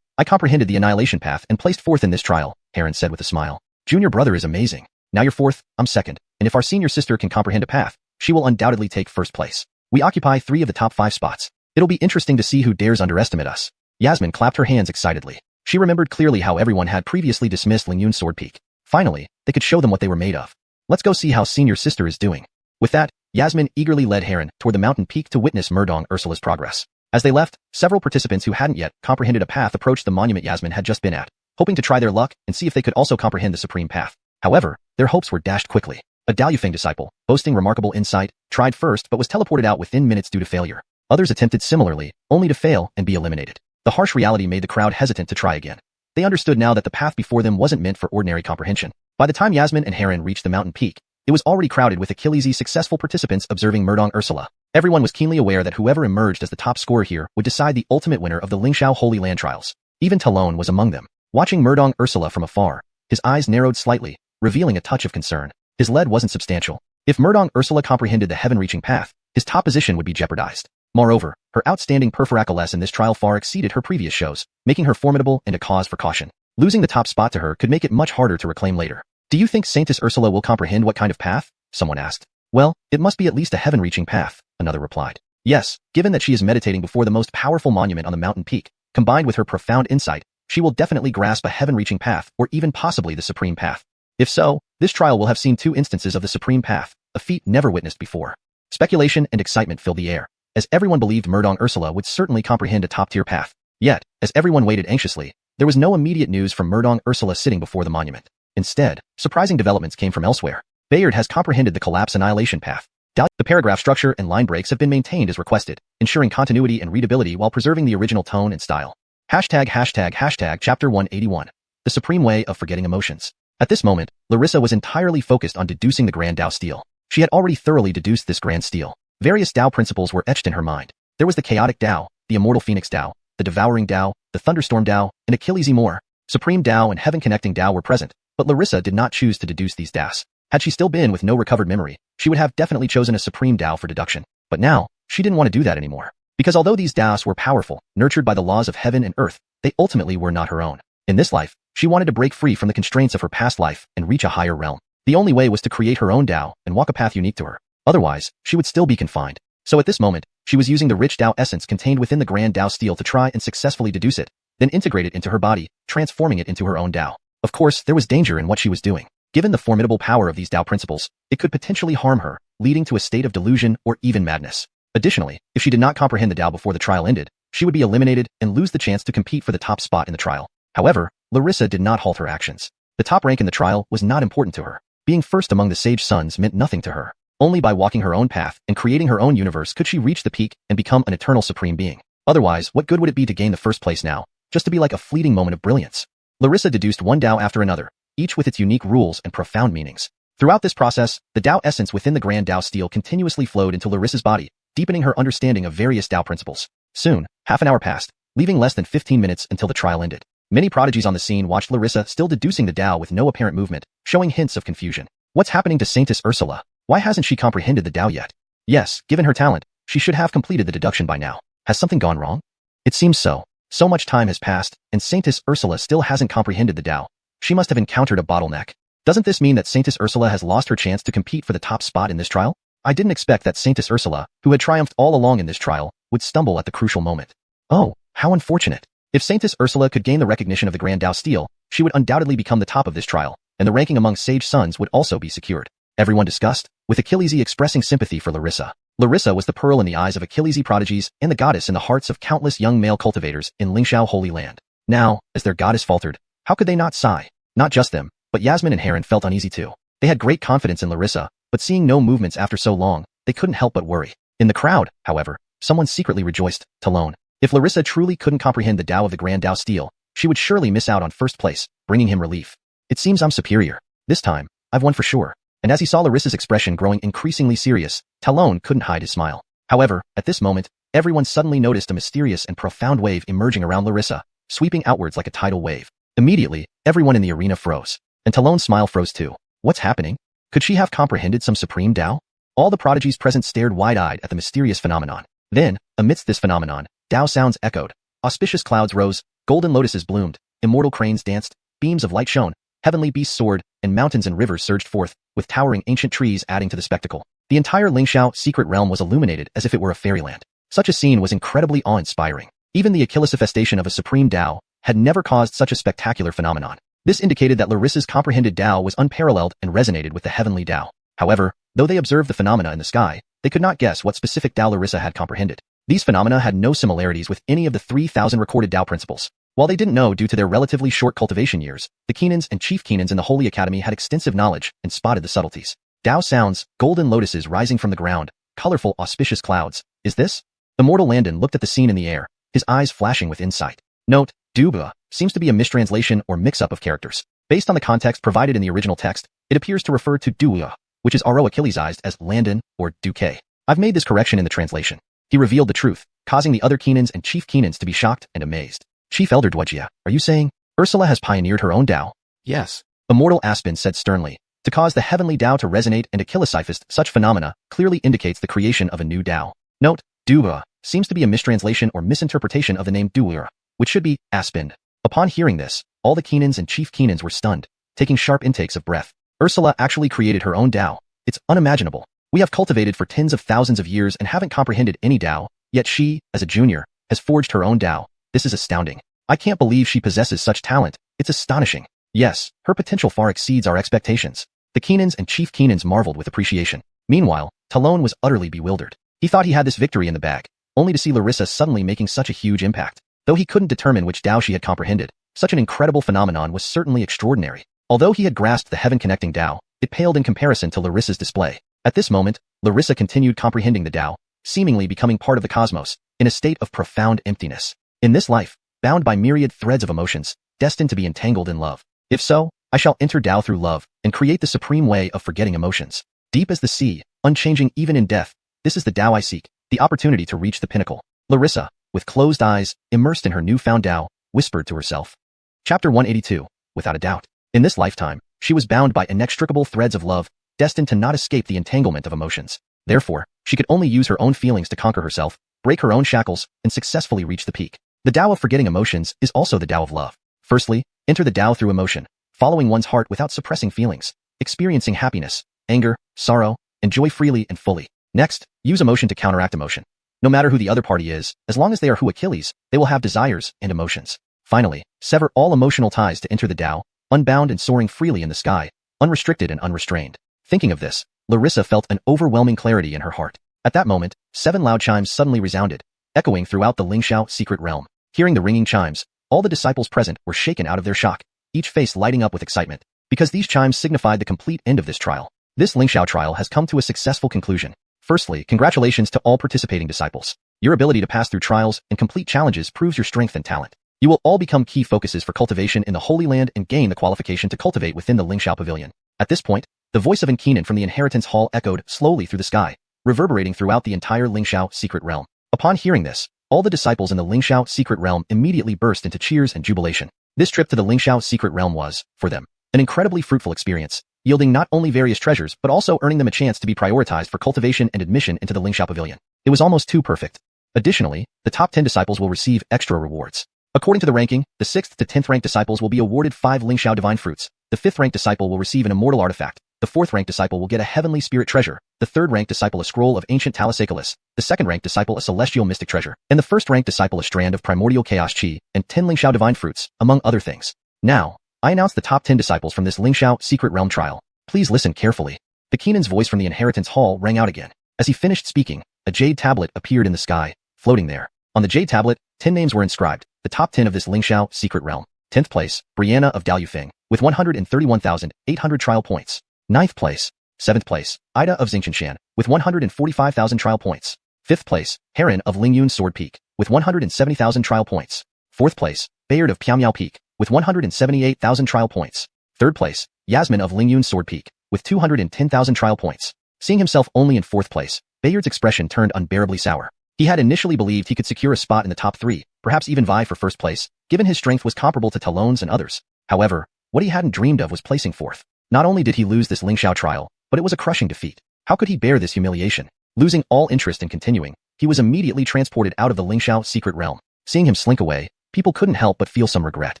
I comprehended the Annihilation path and placed 4th in this trial, Heron said with a smile. Junior brother is amazing. Now you're 4th, I'm 2nd, and if our senior sister can comprehend a path, she will undoubtedly take 1st place. We occupy 3 of the top 5 spots. It'll be interesting to see who dares underestimate us. Yasmin clapped her hands excitedly. She remembered clearly how everyone had previously dismissed Lingyun Sword Peak. Finally, they could show them what they were made of. Let's go see how senior sister is doing. With that, Yasmin eagerly led Heron toward the mountain peak to witness Mundane Ursula's progress. As they left, several participants who hadn't yet comprehended a path approached the monument Yasmin had just been at, hoping to try their luck and see if they could also comprehend the supreme path. However, their hopes were dashed quickly. A Dalufeng disciple, boasting remarkable insight, tried first but was teleported out within minutes due to failure. Others attempted similarly, only to fail and be eliminated. The harsh reality made the crowd hesitant to try again. They understood now that the path before them wasn't meant for ordinary comprehension. By the time Yasmin and Heron reached the mountain peak, it was already crowded with Achilles's successful participants observing Mundane Ursula. Everyone was keenly aware that whoever emerged as the top scorer here would decide the ultimate winner of the Lingxiao Holy Land Trials. Even Talon was among them. Watching Mundane Ursula from afar, his eyes narrowed slightly, revealing a touch of concern. His lead wasn't substantial. If Mundane Ursula comprehended the heaven-reaching path, his top position would be jeopardized. Moreover, her outstanding perforacaless in this trial far exceeded her previous shows, making her formidable and a cause for caution. Losing the top spot to her could make it much harder to reclaim later. Do you think Saintess Ursula will comprehend what kind of path? Someone asked. Well, it must be at least a heaven-reaching path, another replied. Yes, given that she is meditating before the most powerful monument on the mountain peak, combined with her profound insight, she will definitely grasp a heaven-reaching path or even possibly the supreme path. If so, this trial will have seen 2 instances of the supreme path, a feat never witnessed before. Speculation and excitement filled the air, as everyone believed Mundane Ursula would certainly comprehend a top-tier path. Yet, as everyone waited anxiously, there was no immediate news from Mundane Ursula sitting before the monument. Instead, surprising developments came from elsewhere. Bayard has comprehended the collapse annihilation path. The paragraph structure and line breaks have been maintained as requested, ensuring continuity and readability while preserving the original tone and style. Chapter 181. The Supreme Way of Forgetting Emotions. At this moment, Larissa was entirely focused on deducing the Grand Tao Steel. She had already thoroughly deduced this Grand Steel. Various Tao principles were etched in her mind. There was the Chaotic Tao, the Immortal Phoenix Tao, the Devouring Tao, the Thunderstorm Tao, and Achilles Emor. Supreme Tao and Heaven-connecting Tao were present, but Larissa did not choose to deduce these Taos. Had she still been with no recovered memory, she would have definitely chosen a Supreme Tao for deduction. But now, she didn't want to do that anymore. Because although these Taos were powerful, nurtured by the laws of heaven and earth, they ultimately were not her own. In this life, she wanted to break free from the constraints of her past life and reach a higher realm. The only way was to create her own Tao and walk a path unique to her. Otherwise, she would still be confined. So at this moment, she was using the rich Tao essence contained within the Grand Tao Steel to try and successfully deduce it, then integrate it into her body, transforming it into her own Tao. Of course, there was danger in what she was doing. Given the formidable power of these Tao principles, it could potentially harm her, leading to a state of delusion or even madness. Additionally, if she did not comprehend the Tao before the trial ended, she would be eliminated and lose the chance to compete for the top spot in the trial. However, Larissa did not halt her actions. The top rank in the trial was not important to her. Being first among the Sage Sons meant nothing to her. Only by walking her own path and creating her own universe could she reach the peak and become an eternal supreme being. Otherwise, what good would it be to gain the first place now, just to be like a fleeting moment of brilliance? Larissa deduced one Tao after another, each with its unique rules and profound meanings. Throughout this process, the Tao essence within the Grand Tao Steel continuously flowed into Larissa's body, deepening her understanding of various Tao principles. Soon, half an hour passed, leaving less than 15 minutes until the trial ended. Many prodigies on the scene watched Larissa still deducing the Tao with no apparent movement, showing hints of confusion. What's happening to Saintess Ursula? Why hasn't she comprehended the Tao yet? Yes, given her talent, she should have completed the deduction by now. Has something gone wrong? It seems so. So much time has passed, and Saintess Ursula still hasn't comprehended the Tao. She must have encountered a bottleneck. Doesn't this mean that Saintess Ursula has lost her chance to compete for the top spot in this trial? I didn't expect that Saintess Ursula, who had triumphed all along in this trial, would stumble at the crucial moment. Oh, how unfortunate. If Saintess Ursula could gain the recognition of the Grand Tao Steel, she would undoubtedly become the top of this trial, and the ranking among Sage Sons would also be secured. Everyone discussed, with Achilles expressing sympathy for Larissa. Larissa was the pearl in the eyes of Achilles prodigies and the goddess in the hearts of countless young male cultivators in Lingxiao Holy Land. Now, as their goddess faltered, how could they not sigh? Not just them, but Yasmin and Heron felt uneasy too. They had great confidence in Larissa, but seeing no movements after so long, they couldn't help but worry. In the crowd, however, someone secretly rejoiced, Talon. If Larissa truly couldn't comprehend the Tao of the Grand Tao Steel, she would surely miss out on first place, bringing him relief. It seems I'm superior. This time, I've won for sure. And as he saw Larissa's expression growing increasingly serious, Talon couldn't hide his smile. However, at this moment, everyone suddenly noticed a mysterious and profound wave emerging around Larissa, sweeping outwards like a tidal wave. Immediately, everyone in the arena froze. And Talon's smile froze too. What's happening? Could she have comprehended some supreme Tao? All the prodigies present stared wide-eyed at the mysterious phenomenon. Then, amidst this phenomenon, Tao sounds echoed. Auspicious clouds rose, golden lotuses bloomed, immortal cranes danced, beams of light shone, heavenly beasts soared, and mountains and rivers surged forth, with towering ancient trees adding to the spectacle. The entire Lingxiao secret realm was illuminated as if it were a fairyland. Such a scene was incredibly awe-inspiring. Even the achillesifestation of a supreme Tao had never caused such a spectacular phenomenon. This indicated that Larissa's comprehended Tao was unparalleled and resonated with the heavenly Tao. However, though they observed the phenomena in the sky, they could not guess what specific Tao Larissa had comprehended. These phenomena had no similarities with any of the 3,000 recorded Tao principles. While they didn't know due to their relatively short cultivation years, the Keenans and Chief Keenans in the Holy Academy had extensive knowledge and spotted the subtleties. Tao sounds, golden lotuses rising from the ground, colorful auspicious clouds. Is this? Immortal Landon looked at the scene in the air, his eyes flashing with insight. Note, Duba seems to be a mistranslation or mix-up of characters. Based on the context provided in the original text, it appears to refer to Duwa, which is Aro Achillesized as Landon or Duque. I've made this correction in the translation. He revealed the truth, causing the other Keenans and Chief Keenans to be shocked and amazed. Chief Elder Wuxia, are you saying Ursula has pioneered her own Tao? Yes. Immortal Aspen said sternly. To cause the heavenly Tao to resonate and achillesifest such phenomena clearly indicates the creation of a new Tao. Note, Duwa seems to be a mistranslation or misinterpretation of the name Duwa, which should be Aspen. Upon hearing this, all the Keenans and Chief Keenans were stunned, taking sharp intakes of breath. Ursula actually created her own Tao. It's unimaginable. We have cultivated for tens of thousands of years and haven't comprehended any Tao, yet she, as a junior, has forged her own Tao. This is astounding. I can't believe she possesses such talent. It's astonishing. Yes, her potential far exceeds our expectations. The Keenans and Chief Keenans marveled with appreciation. Meanwhile, Talon was utterly bewildered. He thought he had this victory in the bag, only to see Larissa suddenly making such a huge impact. Though he couldn't determine which Tao she had comprehended, such an incredible phenomenon was certainly extraordinary. Although he had grasped the heaven-connecting Tao, it paled in comparison to Larissa's display. At this moment, Larissa continued comprehending the Tao, seemingly becoming part of the cosmos, in a state of profound emptiness. In this life, bound by myriad threads of emotions, destined to be entangled in love. If so, I shall enter Tao through love and create the supreme way of forgetting emotions. Deep as the sea, unchanging even in death, this is the Tao I seek, the opportunity to reach the pinnacle. Larissa, with closed eyes, immersed in her newfound Tao, whispered to herself. Chapter 182, without a doubt. In this lifetime, she was bound by inextricable threads of love, destined to not escape the entanglement of emotions. Therefore, she could only use her own feelings to conquer herself, break her own shackles, and successfully reach the peak. The Tao of forgetting emotions is also the Tao of love. Firstly, enter the Tao through emotion, following one's heart without suppressing feelings, experiencing happiness, anger, sorrow, and joy freely and fully. Next, use emotion to counteract emotion. No matter who the other party is, as long as they are who Achilles, they will have desires and emotions. Finally, sever all emotional ties to enter the Tao, unbound and soaring freely in the sky, unrestricted and unrestrained. Thinking of this, Larissa felt an overwhelming clarity in her heart. At that moment, 7 loud chimes suddenly resounded, echoing throughout the Lingxiao secret realm. Hearing the ringing chimes, all the disciples present were shaken out of their shock, each face lighting up with excitement, because these chimes signified the complete end of this trial. This Lingxiao trial has come to a successful conclusion. Firstly, congratulations to all participating disciples. Your ability to pass through trials and complete challenges proves your strength and talent. You will all become key focuses for cultivation in the Holy Land and gain the qualification to cultivate within the Lingxiao Pavilion. At this point, the voice of Enkeenan from the Inheritance Hall echoed slowly through the sky, reverberating throughout the entire Lingxiao secret realm. Upon hearing this, all the disciples in the Lingxiao secret realm immediately burst into cheers and jubilation. This trip to the Lingxiao secret realm was, for them, an incredibly fruitful experience, yielding not only various treasures but also earning them a chance to be prioritized for cultivation and admission into the Lingxiao Pavilion. It was almost too perfect. Additionally, the top 10 disciples will receive extra rewards. According to the ranking, the 6th to 10th ranked disciples will be awarded 5 Lingxiao divine fruits, the 5th ranked disciple will receive an immortal artifact, the 4th ranked disciple will get a heavenly spirit treasure, the 3rd ranked disciple a scroll of ancient Talisacolis, the 2nd ranked disciple a celestial mystic treasure, and the 1st ranked disciple a strand of primordial chaos chi, and 10 Lingxiao divine fruits, among other things. Now, I announce the top 10 disciples from this Lingxiao secret realm trial. Please listen carefully. The Keenan's voice from the Inheritance Hall rang out again. As he finished speaking, a jade tablet appeared in the sky, floating there. On the jade tablet, 10 names were inscribed, the top 10 of this Lingxiao secret realm. 10th place, Brianna of Daoyufeng, with 131,800 trial points. 9th place, 7th place, Ida of Xianxia, with 145,000 trial points. 5th place, Heron of Lingyun Sword Peak, with 170,000 trial points. 4th place, Bayard of Piaomiao Peak, with 178,000 trial points. 3rd place, Yasmin of Lingyun Sword Peak, with 210,000 trial points. Seeing himself only in 4th place, Bayard's expression turned unbearably sour. He had initially believed he could secure a spot in the top 3, perhaps even vie for 1st place, given his strength was comparable to Talon's and others. However, what he hadn't dreamed of was placing 4th. Not only did he lose this Lingxiao trial, but it was a crushing defeat. How could he bear this humiliation? Losing all interest in continuing, he was immediately transported out of the Lingxiao secret realm. Seeing him slink away, people couldn't help but feel some regret.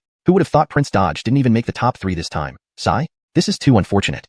Who would have thought Prince Dodge didn't even make the top 3 this time? Sigh? This is too unfortunate.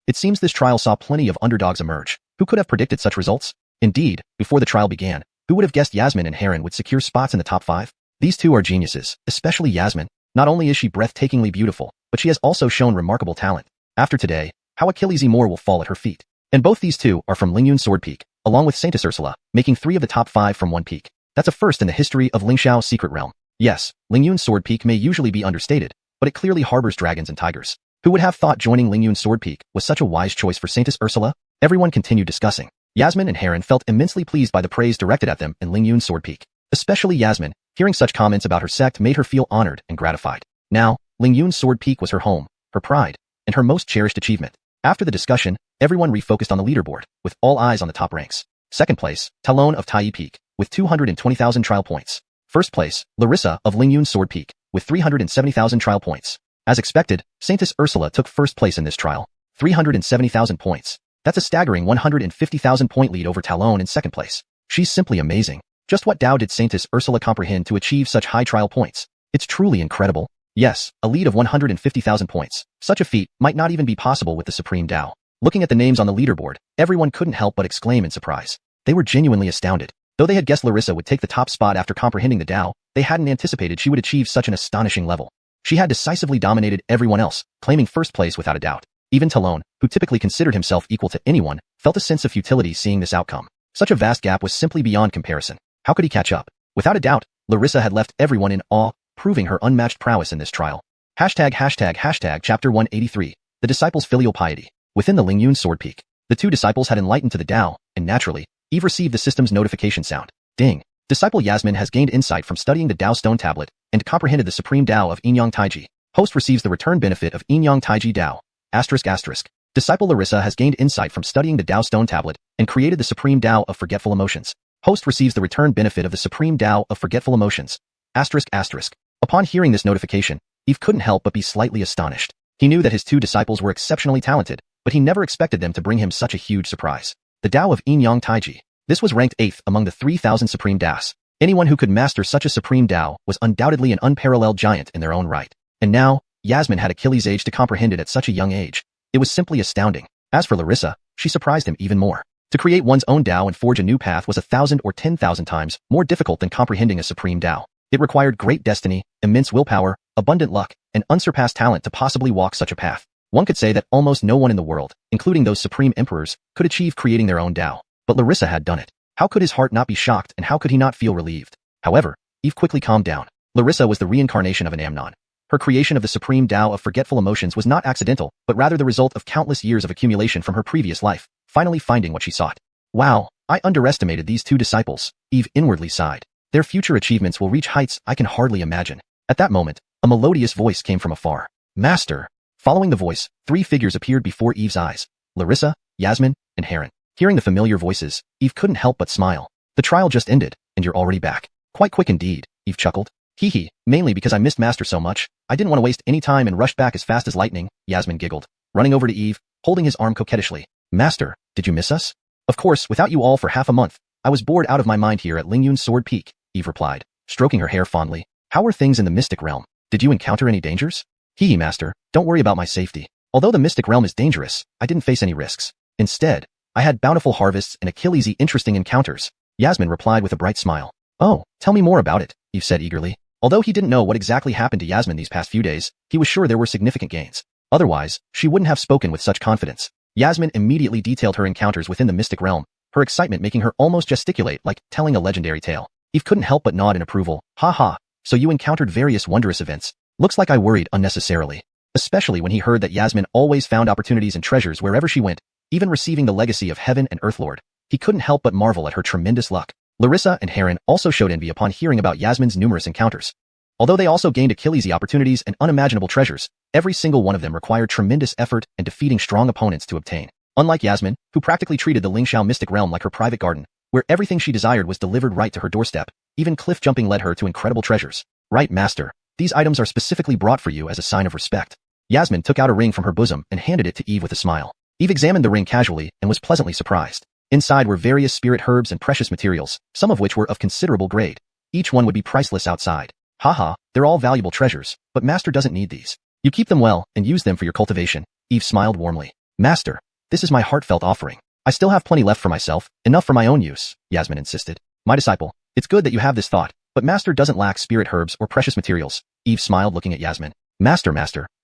It seems this trial saw plenty of underdogs emerge. Who could have predicted such results? Indeed, before the trial began, who would have guessed Yasmin and Heron would secure spots in the top 5? These two are geniuses, especially Yasmin. Not only is she breathtakingly beautiful, but she has also shown remarkable talent. After today, how Achilles Emor will fall at her feet. And both these two are from Lingyun Sword Peak, along with Saintess Ursula, making 3 of the top 5 from one peak. That's a first in the history of Lingxiao secret realm. Yes, Lingyun Sword Peak may usually be understated, but it clearly harbors dragons and tigers. Who would have thought joining Lingyun Sword Peak was such a wise choice for Saintess Ursula? Everyone continued discussing. Yasmin and Heron felt immensely pleased by the praise directed at them in Lingyun Sword Peak. Especially Yasmin, hearing such comments about her sect made her feel honored and gratified. Now, Lingyun Sword Peak was her home, her pride, and her most cherished achievement. After the discussion, everyone refocused on the leaderboard, with all eyes on the top ranks. 2nd place, Talon of Tai Peak, with 220,000 trial points. 1st place, Larissa of Lingyun Sword Peak, with 370,000 trial points. As expected, Saintess Ursula took 1st place in this trial, 370,000 points. That's a staggering 150,000 point lead over Talon in 2nd place. She's simply amazing. Just what Dao did Saintess Ursula comprehend to achieve such high trial points? It's truly incredible. Yes, a lead of 150,000 points. Such a feat might not even be possible with the Supreme Dao. Looking at the names on the leaderboard, everyone couldn't help but exclaim in surprise. They were genuinely astounded. Though they had guessed Larissa would take the top spot after comprehending the Dao, they hadn't anticipated she would achieve such an astonishing level. She had decisively dominated everyone else, claiming 1st place without a doubt. Even Talon, who typically considered himself equal to anyone, felt a sense of futility seeing this outcome. Such a vast gap was simply beyond comparison. How could he catch up? Without a doubt, Larissa had left everyone in awe, proving her unmatched prowess in this trial. Chapter 183, The Disciples' Filial Piety. Within the Lingyun Sword Peak, the 2 disciples had enlightened to the Dao, and naturally, Eve received the system's notification sound. Ding! Disciple Yasmin has gained insight from studying the Dao Stone Tablet, and comprehended the Supreme Dao of Inyang Taiji. Host receives the return benefit of Yin Yang Taiji Dao. ***. Disciple Larissa has gained insight from studying the Dao Stone Tablet and created the Supreme Dao of Forgetful Emotions. Host receives the return benefit of the Supreme Dao of Forgetful Emotions. ***. Upon hearing this notification, Eve couldn't help but be slightly astonished. He knew that his two disciples were exceptionally talented, but he never expected them to bring him such a huge surprise. The Dao of Yin Yang Taiji. This was ranked 8th among the 3,000 Supreme Das. Anyone who could master such a Supreme Dao was undoubtedly an unparalleled giant in their own right. And now, Yasmin had Achilles' age to comprehend it at such a young age. It was simply astounding. As for Larissa, she surprised him even more. To create one's own Dao and forge a new path was 1,000 or 10,000 times more difficult than comprehending a Supreme Dao. It required great destiny, immense willpower, abundant luck, and unsurpassed talent to possibly walk such a path. One could say that almost no one in the world, including those Supreme Emperors, could achieve creating their own Dao. But Larissa had done it. How could his heart not be shocked, and how could he not feel relieved? However, Eve quickly calmed down. Larissa was the reincarnation of an Amnon. Her creation of the Supreme Dao of Forgetful Emotions was not accidental, but rather the result of countless years of accumulation from her previous life, finally finding what she sought. Wow, I underestimated these two disciples, Eve inwardly sighed. Their future achievements will reach heights I can hardly imagine. At that moment, a melodious voice came from afar. Master! Following the voice, 3 figures appeared before Eve's eyes. Larissa, Yasmin, and Heron. Hearing the familiar voices, Eve couldn't help but smile. The trial just ended, and you're already back. Quite quick indeed, Eve chuckled. Hee hee, mainly because I missed Master so much, I didn't want to waste any time and rushed back as fast as lightning, Yasmin giggled, running over to Eve, holding his arm coquettishly. Master, did you miss us? Of course, without you all for half a month. I was bored out of my mind here at Lingyun's Sword Peak, Eve replied, stroking her hair fondly. How are things in the Mystic Realm? Did you encounter any dangers? Hee hee, Master, don't worry about my safety. Although the Mystic Realm is dangerous, I didn't face any risks. Instead, I had bountiful harvests and Achilles' interesting encounters. Yasmin replied with a bright smile. Oh, tell me more about it, Eve said eagerly. Although he didn't know what exactly happened to Yasmin these past few days, he was sure there were significant gains. Otherwise, she wouldn't have spoken with such confidence. Yasmin immediately detailed her encounters within the Mystic Realm, her excitement making her almost gesticulate like telling a legendary tale. Eve couldn't help but nod in approval. Ha ha, so you encountered various wondrous events. Looks like I worried unnecessarily. Especially when he heard that Yasmin always found opportunities and treasures wherever she went, even receiving the legacy of Heaven and Earthlord. He couldn't help but marvel at her tremendous luck. Larissa and Heron also showed envy upon hearing about Yasmin's numerous encounters. Although they also gained Achilles' opportunities and unimaginable treasures, every single one of them required tremendous effort and defeating strong opponents to obtain. Unlike Yasmin, who practically treated the Lingxiao Mystic Realm like her private garden, where everything she desired was delivered right to her doorstep, even cliff jumping led her to incredible treasures. Right, Master. These items are specifically brought for you as a sign of respect. Yasmin took out a ring from her bosom and handed it to Eve with a smile. Eve examined the ring casually and was pleasantly surprised. Inside were various spirit herbs and precious materials, some of which were of considerable grade. Each one would be priceless outside. Haha, they're all valuable treasures, but Master doesn't need these. You keep them well and use them for your cultivation. Eve smiled warmly. Master, this is my heartfelt offering. I still have plenty left for myself, enough for my own use, Yasmin insisted. My disciple, it's good that you have this thought, but Master doesn't lack spirit herbs or precious materials. Eve smiled looking at Yasmin. Master,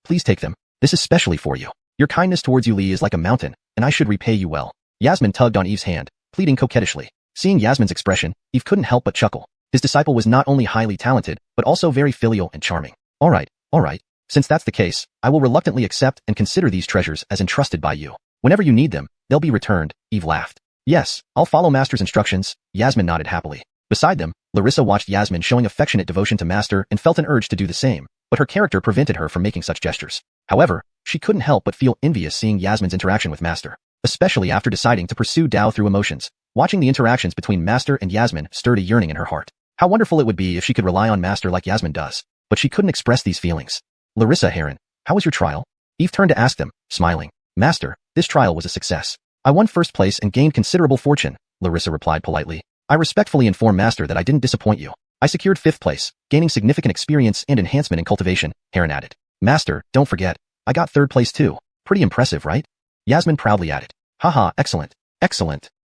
please take them. This is specially for you. Your kindness towards Yuli is like a mountain, and I should repay you well. Yasmin tugged on Eve's hand, pleading coquettishly. Seeing Yasmin's expression, Eve couldn't help but chuckle. His disciple was not only highly talented, but also very filial and charming. All right. Since that's the case, I will reluctantly accept and consider these treasures as entrusted by you. Whenever you need them, they'll be returned, Eve laughed. Yes, I'll follow Master's instructions, Yasmin nodded happily. Beside them, Larissa watched Yasmin showing affectionate devotion to Master and felt an urge to do the same, but her character prevented her from making such gestures. However, she couldn't help but feel envious seeing Yasmin's interaction with Master, especially after deciding to pursue Dao through emotions. Watching the interactions between Master and Yasmin stirred a yearning in her heart. How wonderful it would be if she could rely on Master like Yasmin does. But she couldn't express these feelings. Larissa, Heron, how was your trial? Eve turned to ask them, smiling. Master, this trial was a success. I won first place and gained considerable fortune, Larissa replied politely. I respectfully inform Master that I didn't disappoint you. I secured 5th place, gaining significant experience and enhancement in cultivation, Heron added. Master, don't forget, I got 3rd place too. Pretty impressive, right? Yasmin proudly added. Haha, excellent.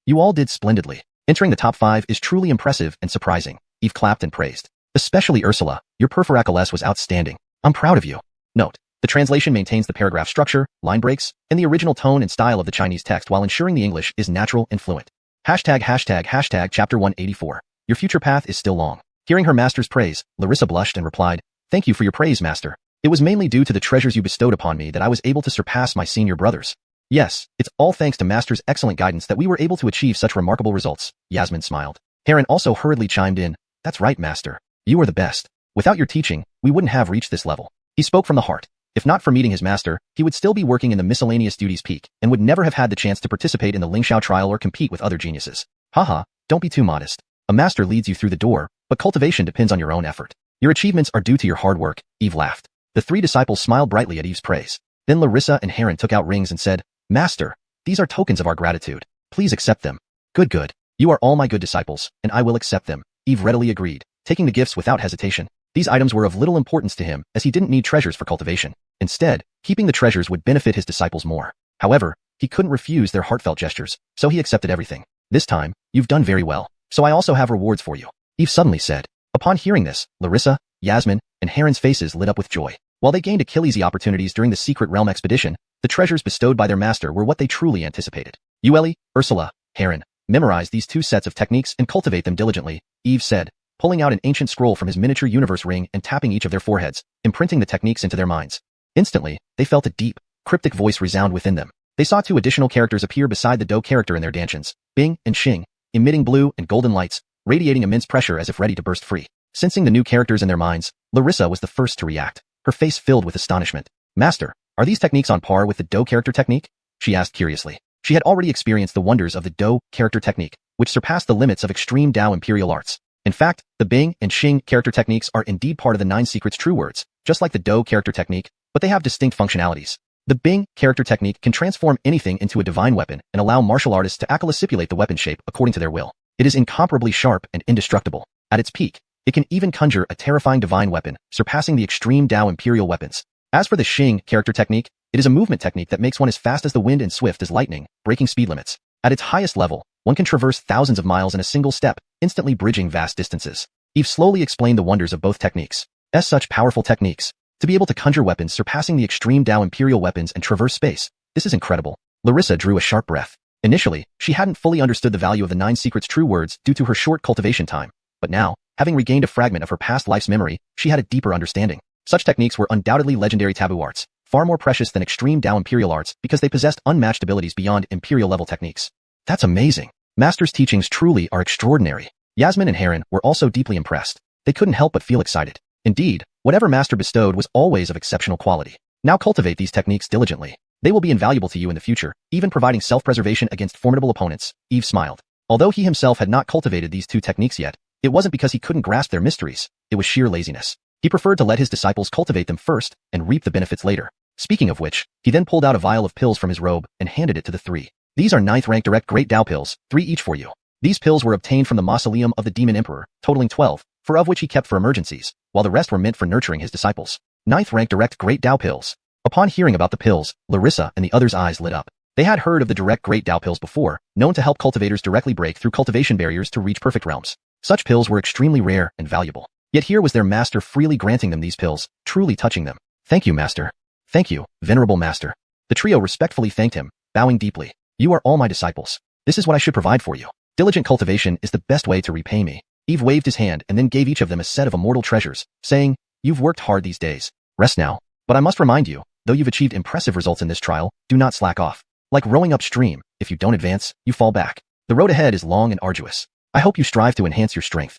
You all did splendidly. Entering the top 5 is truly impressive and surprising, Eve clapped and praised. Especially Ursula, your Perferacules was outstanding. I'm proud of you. Note, the translation maintains the paragraph structure, line breaks, and the original tone and style of the Chinese text while ensuring the English is natural and fluent. Hashtag chapter 184. Your future path is still long. Hearing her master's praise, Larissa blushed and replied, Thank you for your praise, Master. It was mainly due to the treasures you bestowed upon me that I was able to surpass my senior brothers. Yes, it's all thanks to Master's excellent guidance that we were able to achieve such remarkable results, Yasmin smiled. Heron also hurriedly chimed in, That's right, Master. You are the best. Without your teaching, we wouldn't have reached this level. He spoke from the heart. If not for meeting his master, he would still be working in the miscellaneous duties peak and would never have had the chance to participate in the Lingxiao trial or compete with other geniuses. Haha, don't be too modest. A master leads you through the door, but cultivation depends on your own effort. Your achievements are due to your hard work, Eve laughed. The three disciples smiled brightly at Eve's praise. Then Larissa and Heron took out rings and said, Master, these are tokens of our gratitude. Please accept them. Good. You are all my good disciples, and I will accept them. Eve readily agreed, taking the gifts without hesitation. These items were of little importance to him, as he didn't need treasures for cultivation. Instead, keeping the treasures would benefit his disciples more. However, he couldn't refuse their heartfelt gestures, so he accepted everything. This time, you've done very well, so I also have rewards for you, Eve suddenly said. Upon hearing this, Larissa, Yasmin, and Heron's faces lit up with joy. While they gained Achilles opportunities during the Secret Realm expedition, the treasures bestowed by their master were what they truly anticipated. Ueli, Ursula, Heron, memorize these two sets of techniques and cultivate them diligently, Eve said, pulling out an ancient scroll from his miniature universe ring and tapping each of their foreheads, imprinting the techniques into their minds. Instantly, they felt a deep, cryptic voice resound within them. They saw two additional characters appear beside the Do character in their dantians, Bing and Xing, emitting blue and golden lights, radiating immense pressure as if ready to burst free. Sensing the new characters in their minds, Larissa was the first to react, her face filled with astonishment. Master, are these techniques on par with the Do character technique? She asked curiously. She had already experienced the wonders of the Do character technique, which surpassed the limits of extreme Dao imperial arts. In fact, the Bing and Xing character techniques are indeed part of the 9 secrets true words, just like the Do character technique, but they have distinct functionalities. The Bing character technique can transform anything into a divine weapon and allow martial artists to accolacipulate the weapon shape according to their will. It is incomparably sharp and indestructible. At its peak, it can even conjure a terrifying divine weapon, surpassing the extreme Dao imperial weapons. As for the Xing character technique, it is a movement technique that makes one as fast as the wind and swift as lightning, breaking speed limits. At its highest level, one can traverse thousands of miles in a single step, instantly bridging vast distances. Eve slowly explained the wonders of both techniques. As such powerful techniques, to be able to conjure weapons surpassing the extreme Dao imperial weapons and traverse space, this is incredible. Larissa drew a sharp breath. Initially, she hadn't fully understood the value of the 9 secrets true words due to her short cultivation time, but now, having regained a fragment of her past life's memory, she had a deeper understanding. Such techniques were undoubtedly legendary taboo arts, far more precious than extreme Dao imperial arts because they possessed unmatched abilities beyond imperial level techniques. That's amazing. Master's teachings truly are extraordinary. Yasmin and Heron were also deeply impressed. They couldn't help but feel excited. Indeed, whatever Master bestowed was always of exceptional quality. Now cultivate these techniques diligently. They will be invaluable to you in the future, even providing self-preservation against formidable opponents, Eve smiled. Although he himself had not cultivated these 2 techniques yet, it wasn't because he couldn't grasp their mysteries, it was sheer laziness. He preferred to let his disciples cultivate them first and reap the benefits later. Speaking of which, he then pulled out a vial of pills from his robe and handed it to the 3. These are 9th rank direct Great Dao pills, 3 each for you. These pills were obtained from the mausoleum of the Demon Emperor, totaling 12, 4 of which he kept for emergencies, while the rest were meant for nurturing his disciples. 9th rank direct Great Dao pills. Upon hearing about the pills, Larissa and the others' eyes lit up. They had heard of the direct Great Dao pills before, known to help cultivators directly break through cultivation barriers to reach perfect realms. Such pills were extremely rare and valuable. Yet here was their master freely granting them these pills, truly touching them. Thank you, master. Thank you, venerable master. The trio respectfully thanked him, bowing deeply. You are all my disciples. This is what I should provide for you. Diligent cultivation is the best way to repay me. Eve waved his hand and then gave each of them a set of immortal treasures, saying, You've worked hard these days. Rest now. But I must remind you, though you've achieved impressive results in this trial, do not slack off. Like rowing upstream, if you don't advance, you fall back. The road ahead is long and arduous. I hope you strive to enhance your strength.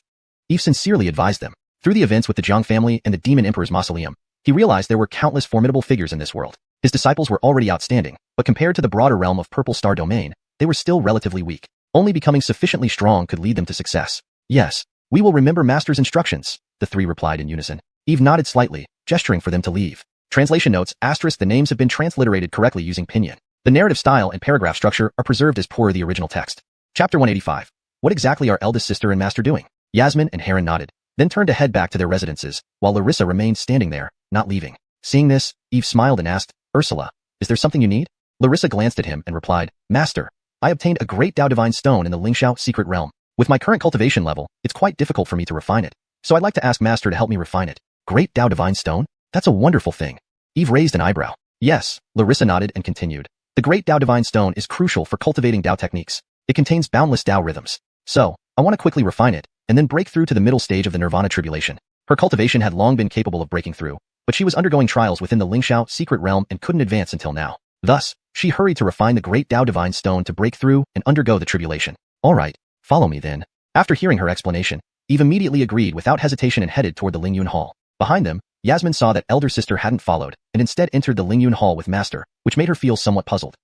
Eve sincerely advised them. Through the events with the Zhang family and the Demon Emperor's mausoleum, he realized there were countless formidable figures in this world. His disciples were already outstanding, but compared to the broader realm of Purple Star Domain, they were still relatively weak. Only becoming sufficiently strong could lead them to success. Yes, we will remember Master's instructions, the 3 replied in unison. Eve nodded slightly, gesturing for them to leave. Translation notes, * the names have been transliterated correctly using pinyin. The narrative style and paragraph structure are preserved as per the original text. Chapter 185. What exactly are eldest sister and master doing? Yasmin and Heron nodded, then turned to head back to their residences, while Larissa remained standing there, not leaving. Seeing this, Eve smiled and asked, Ursula, is there something you need? Larissa glanced at him and replied, Master, I obtained a great Dao Divine Stone in the Lingxiao secret realm. With my current cultivation level, it's quite difficult for me to refine it, so I'd like to ask Master to help me refine it. Great Dao Divine Stone? That's a wonderful thing. Eve raised an eyebrow. Yes, Larissa nodded and continued. The Great Dao Divine Stone is crucial for cultivating Dao techniques. It contains boundless Dao rhythms. So, I want to quickly refine it, and then break through to the middle stage of the Nirvana tribulation. Her cultivation had long been capable of breaking through, but she was undergoing trials within the Lingxiao secret realm and couldn't advance until now. Thus, she hurried to refine the Great Dao Divine Stone to break through and undergo the tribulation. Alright, follow me then. After hearing her explanation, Eve immediately agreed without hesitation and headed toward the Lingyun Hall. Behind them, Yasmin saw that elder sister hadn't followed, and instead entered the Lingyun hall with Master, which made her feel somewhat puzzled.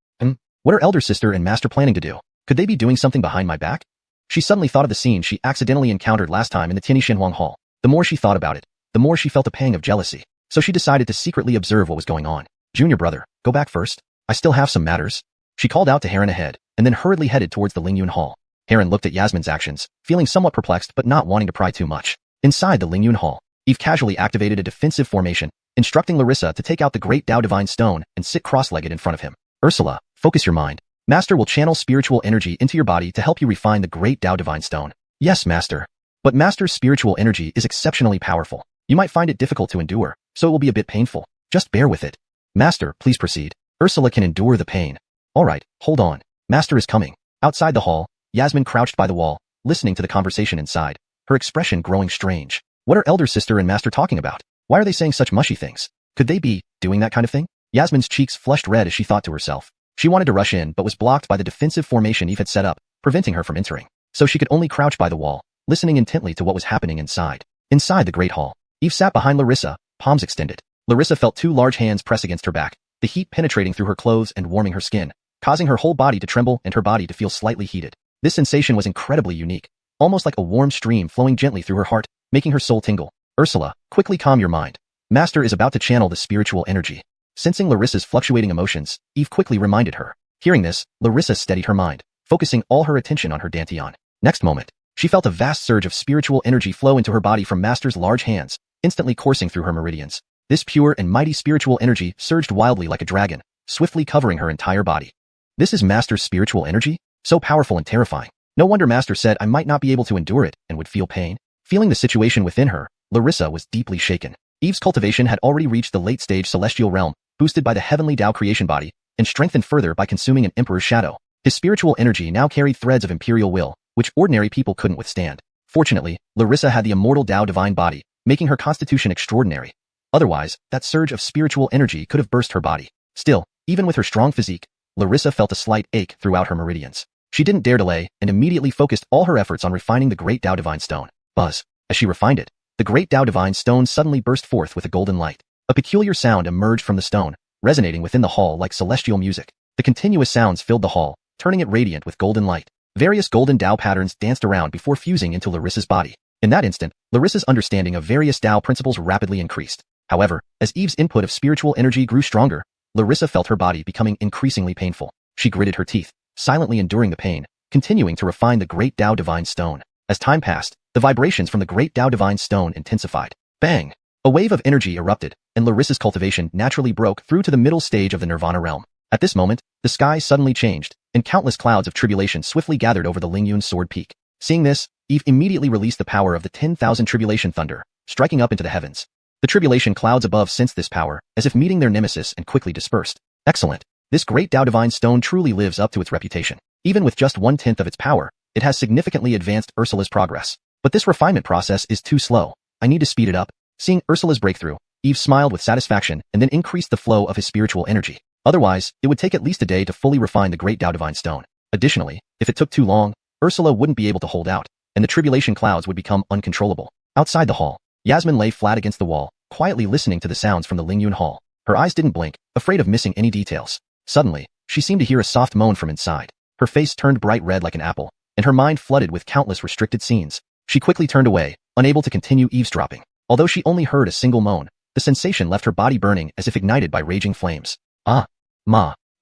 What are elder sister and Master planning to do? Could they be doing something behind my back? She suddenly thought of the scene she accidentally encountered last time in the Tianyi Shenhuang hall. The more she thought about it, the more she felt a pang of jealousy, so she decided to secretly observe what was going on. Junior brother, go back first. I still have some matters. She called out to Heron ahead, and then hurriedly headed towards the Lingyun hall. Heron looked at Yasmin's actions, feeling somewhat perplexed but not wanting to pry too much. Inside the Lingyun hall, Eve casually activated a defensive formation, instructing Larissa to take out the Great Dao Divine Stone and sit cross-legged in front of him. Ursula, focus your mind. Master will channel spiritual energy into your body to help you refine the Great Dao Divine Stone. Yes, Master. But Master's spiritual energy is exceptionally powerful. You might find it difficult to endure, so it will be a bit painful. Just bear with it. Master, please proceed. Ursula can endure the pain. All right, hold on. Master is coming. Outside the hall, Yasmin crouched by the wall, listening to the conversation inside, her expression growing strange. What are elder sister and Master talking about? Why are they saying such mushy things? Could they be doing that kind of thing? Yasmin's cheeks flushed red as she thought to herself. She wanted to rush in but was blocked by the defensive formation Eve had set up, preventing her from entering. So she could only crouch by the wall, listening intently to what was happening inside. Inside the great hall, Eve sat behind Larissa, palms extended. Larissa felt two large hands press against her back, the heat penetrating through her clothes and warming her skin, causing her whole body to tremble and her body to feel slightly heated. This sensation was incredibly unique, almost like a warm stream flowing gently through her heart, making her soul tingle. Ursula, quickly calm your mind. Master is about to channel the spiritual energy. Sensing Larissa's fluctuating emotions, Eve quickly reminded her. Hearing this, Larissa steadied her mind, focusing all her attention on her dantian. Next moment, she felt a vast surge of spiritual energy flow into her body from Master's large hands, instantly coursing through her meridians. This pure and mighty spiritual energy surged wildly like a dragon, swiftly covering her entire body. This is Master's spiritual energy? So powerful and terrifying. No wonder Master said I might not be able to endure it and would feel pain. Feeling the situation within her, Larissa was deeply shaken. Eve's cultivation had already reached the late-stage celestial realm, boosted by the heavenly Tao creation body, and strengthened further by consuming an emperor's shadow. His spiritual energy now carried threads of imperial will, which ordinary people couldn't withstand. Fortunately, Larissa had the immortal Tao divine body, making her constitution extraordinary. Otherwise, that surge of spiritual energy could have burst her body. Still, even with her strong physique, Larissa felt a slight ache throughout her meridians. She didn't dare delay and immediately focused all her efforts on refining the Great Tao Divine Stone. Buzz. As she refined it, the Great Tao Divine Stone suddenly burst forth with a golden light. A peculiar sound emerged from the stone, resonating within the hall like celestial music. The continuous sounds filled the hall, turning it radiant with golden light. Various golden Tao patterns danced around before fusing into Larissa's body. In that instant, Larissa's understanding of various Tao principles rapidly increased. However, as Eve's input of spiritual energy grew stronger, Larissa felt her body becoming increasingly painful. She gritted her teeth, silently enduring the pain, continuing to refine the Great Tao Divine Stone. As time passed, the vibrations from the Great Tao Divine Stone intensified. Bang! A wave of energy erupted, and Larissa's cultivation naturally broke through to the middle stage of the Nirvana realm. At this moment, the sky suddenly changed, and countless clouds of tribulation swiftly gathered over the Lingyun Sword Peak. Seeing this, Eve immediately released the power of the 10,000 tribulation thunder, striking up into the heavens. The tribulation clouds above sensed this power, as if meeting their nemesis, and quickly dispersed. Excellent. This Great Tao Divine Stone truly lives up to its reputation. Even with just 1/10 of its power, it has significantly advanced Ursula's progress. But this refinement process is too slow. I need to speed it up. Seeing Ursula's breakthrough, Eve smiled with satisfaction and then increased the flow of his spiritual energy. Otherwise, it would take at least a day to fully refine the Great Tao Divine Stone. Additionally, if it took too long, Ursula wouldn't be able to hold out, and the tribulation clouds would become uncontrollable. Outside the hall, Yasmin lay flat against the wall, quietly listening to the sounds from the Lingyun hall. Her eyes didn't blink, afraid of missing any details. Suddenly, she seemed to hear a soft moan from inside. Her face turned bright red like an apple, and her mind flooded with countless restricted scenes. She quickly turned away, unable to continue eavesdropping. Although she only heard a single moan, the sensation left her body burning as if ignited by raging flames.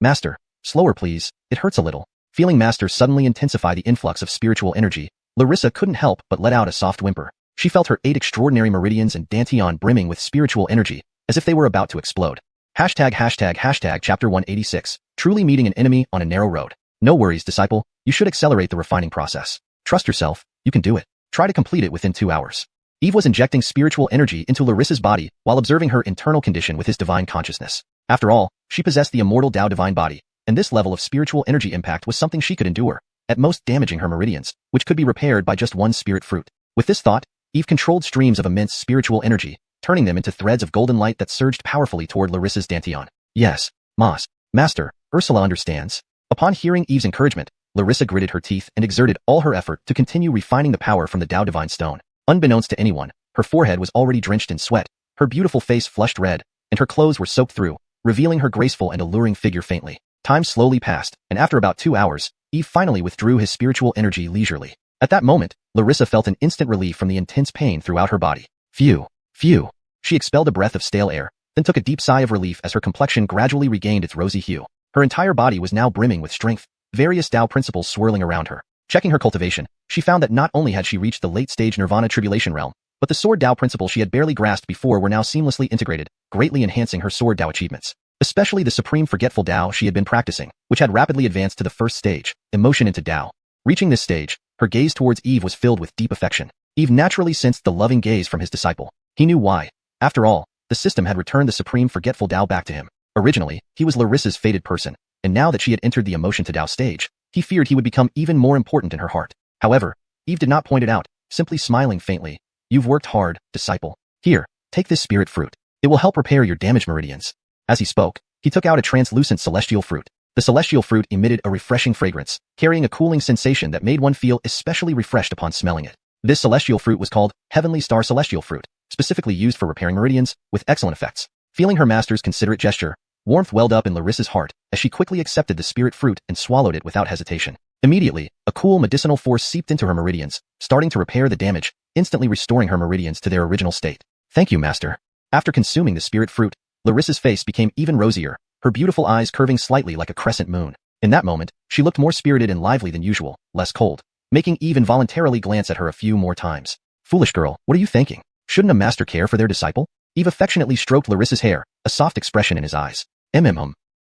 Master, slower please, it hurts a little. Feeling Master suddenly intensify the influx of spiritual energy, Larissa couldn't help but let out a soft whimper. She felt her 8 extraordinary meridians and dantian brimming with spiritual energy, as if they were about to explode. ##### Chapter 186, Truly Meeting an Enemy on a Narrow Road. No worries, disciple, you should accelerate the refining process. Trust yourself, you can do it. Try to complete it within 2 hours. Eve was injecting spiritual energy into Larissa's body while observing her internal condition with his divine consciousness. After all, she possessed the immortal Tao divine body, and this level of spiritual energy impact was something she could endure, at most damaging her meridians, which could be repaired by just one spirit fruit. With this thought, Eve controlled streams of immense spiritual energy, turning them into threads of golden light that surged powerfully toward Larissa's dantian. Yes, Master, Ursula understands. Upon hearing Eve's encouragement, Larissa gritted her teeth and exerted all her effort to continue refining the power from the Tao Divine Stone. Unbeknownst to anyone, her forehead was already drenched in sweat, Her beautiful face flushed red, and her clothes were soaked through, revealing her graceful and alluring figure faintly. Time slowly passed, and after about 2 hours, Eve finally withdrew his spiritual energy leisurely. At that moment, Larissa felt an instant relief from the intense pain throughout her body. Phew. Phew. She expelled a breath of stale air, then took a deep sigh of relief as her complexion gradually regained its rosy hue. Her entire body was now brimming with strength, various Tao principles swirling around her. Checking her cultivation, she found that not only had she reached the late-stage Nirvana Tribulation realm, but the Sword Tao principles she had barely grasped before were now seamlessly integrated, greatly enhancing her Sword Tao achievements. Especially the Supreme Forgetful Tao she had been practicing, which had rapidly advanced to the first stage, Emotion into Tao. Reaching this stage, her gaze towards Eve was filled with deep affection. Eve naturally sensed the loving gaze from his disciple. He knew why. After all, the system had returned the Supreme Forgetful Tao back to him. Originally, he was Larissa's fated person, and now that she had entered the Emotion to Tao stage, he feared he would become even more important in her heart. However, Eve did not point it out, simply smiling faintly. You've worked hard, disciple. Here, take this spirit fruit. It will help repair your damaged meridians. As he spoke, he took out a translucent celestial fruit. The celestial fruit emitted a refreshing fragrance, carrying a cooling sensation that made one feel especially refreshed upon smelling it. This celestial fruit was called Heavenly Star Celestial Fruit, specifically used for repairing meridians, with excellent effects. Feeling her master's considerate gesture, warmth welled up in Larissa's heart as she quickly accepted the spirit fruit and swallowed it without hesitation. Immediately, a cool medicinal force seeped into her meridians, starting to repair the damage, instantly restoring her meridians to their original state. Thank you, master. After consuming the spirit fruit, Larissa's face became even rosier, her beautiful eyes curving slightly like a crescent moon. In that moment, she looked more spirited and lively than usual, less cold, making Eve involuntarily glance at her a few more times. Foolish girl, what are you thinking? Shouldn't a master care for their disciple? Eve affectionately stroked Larissa's hair, a soft expression in his eyes.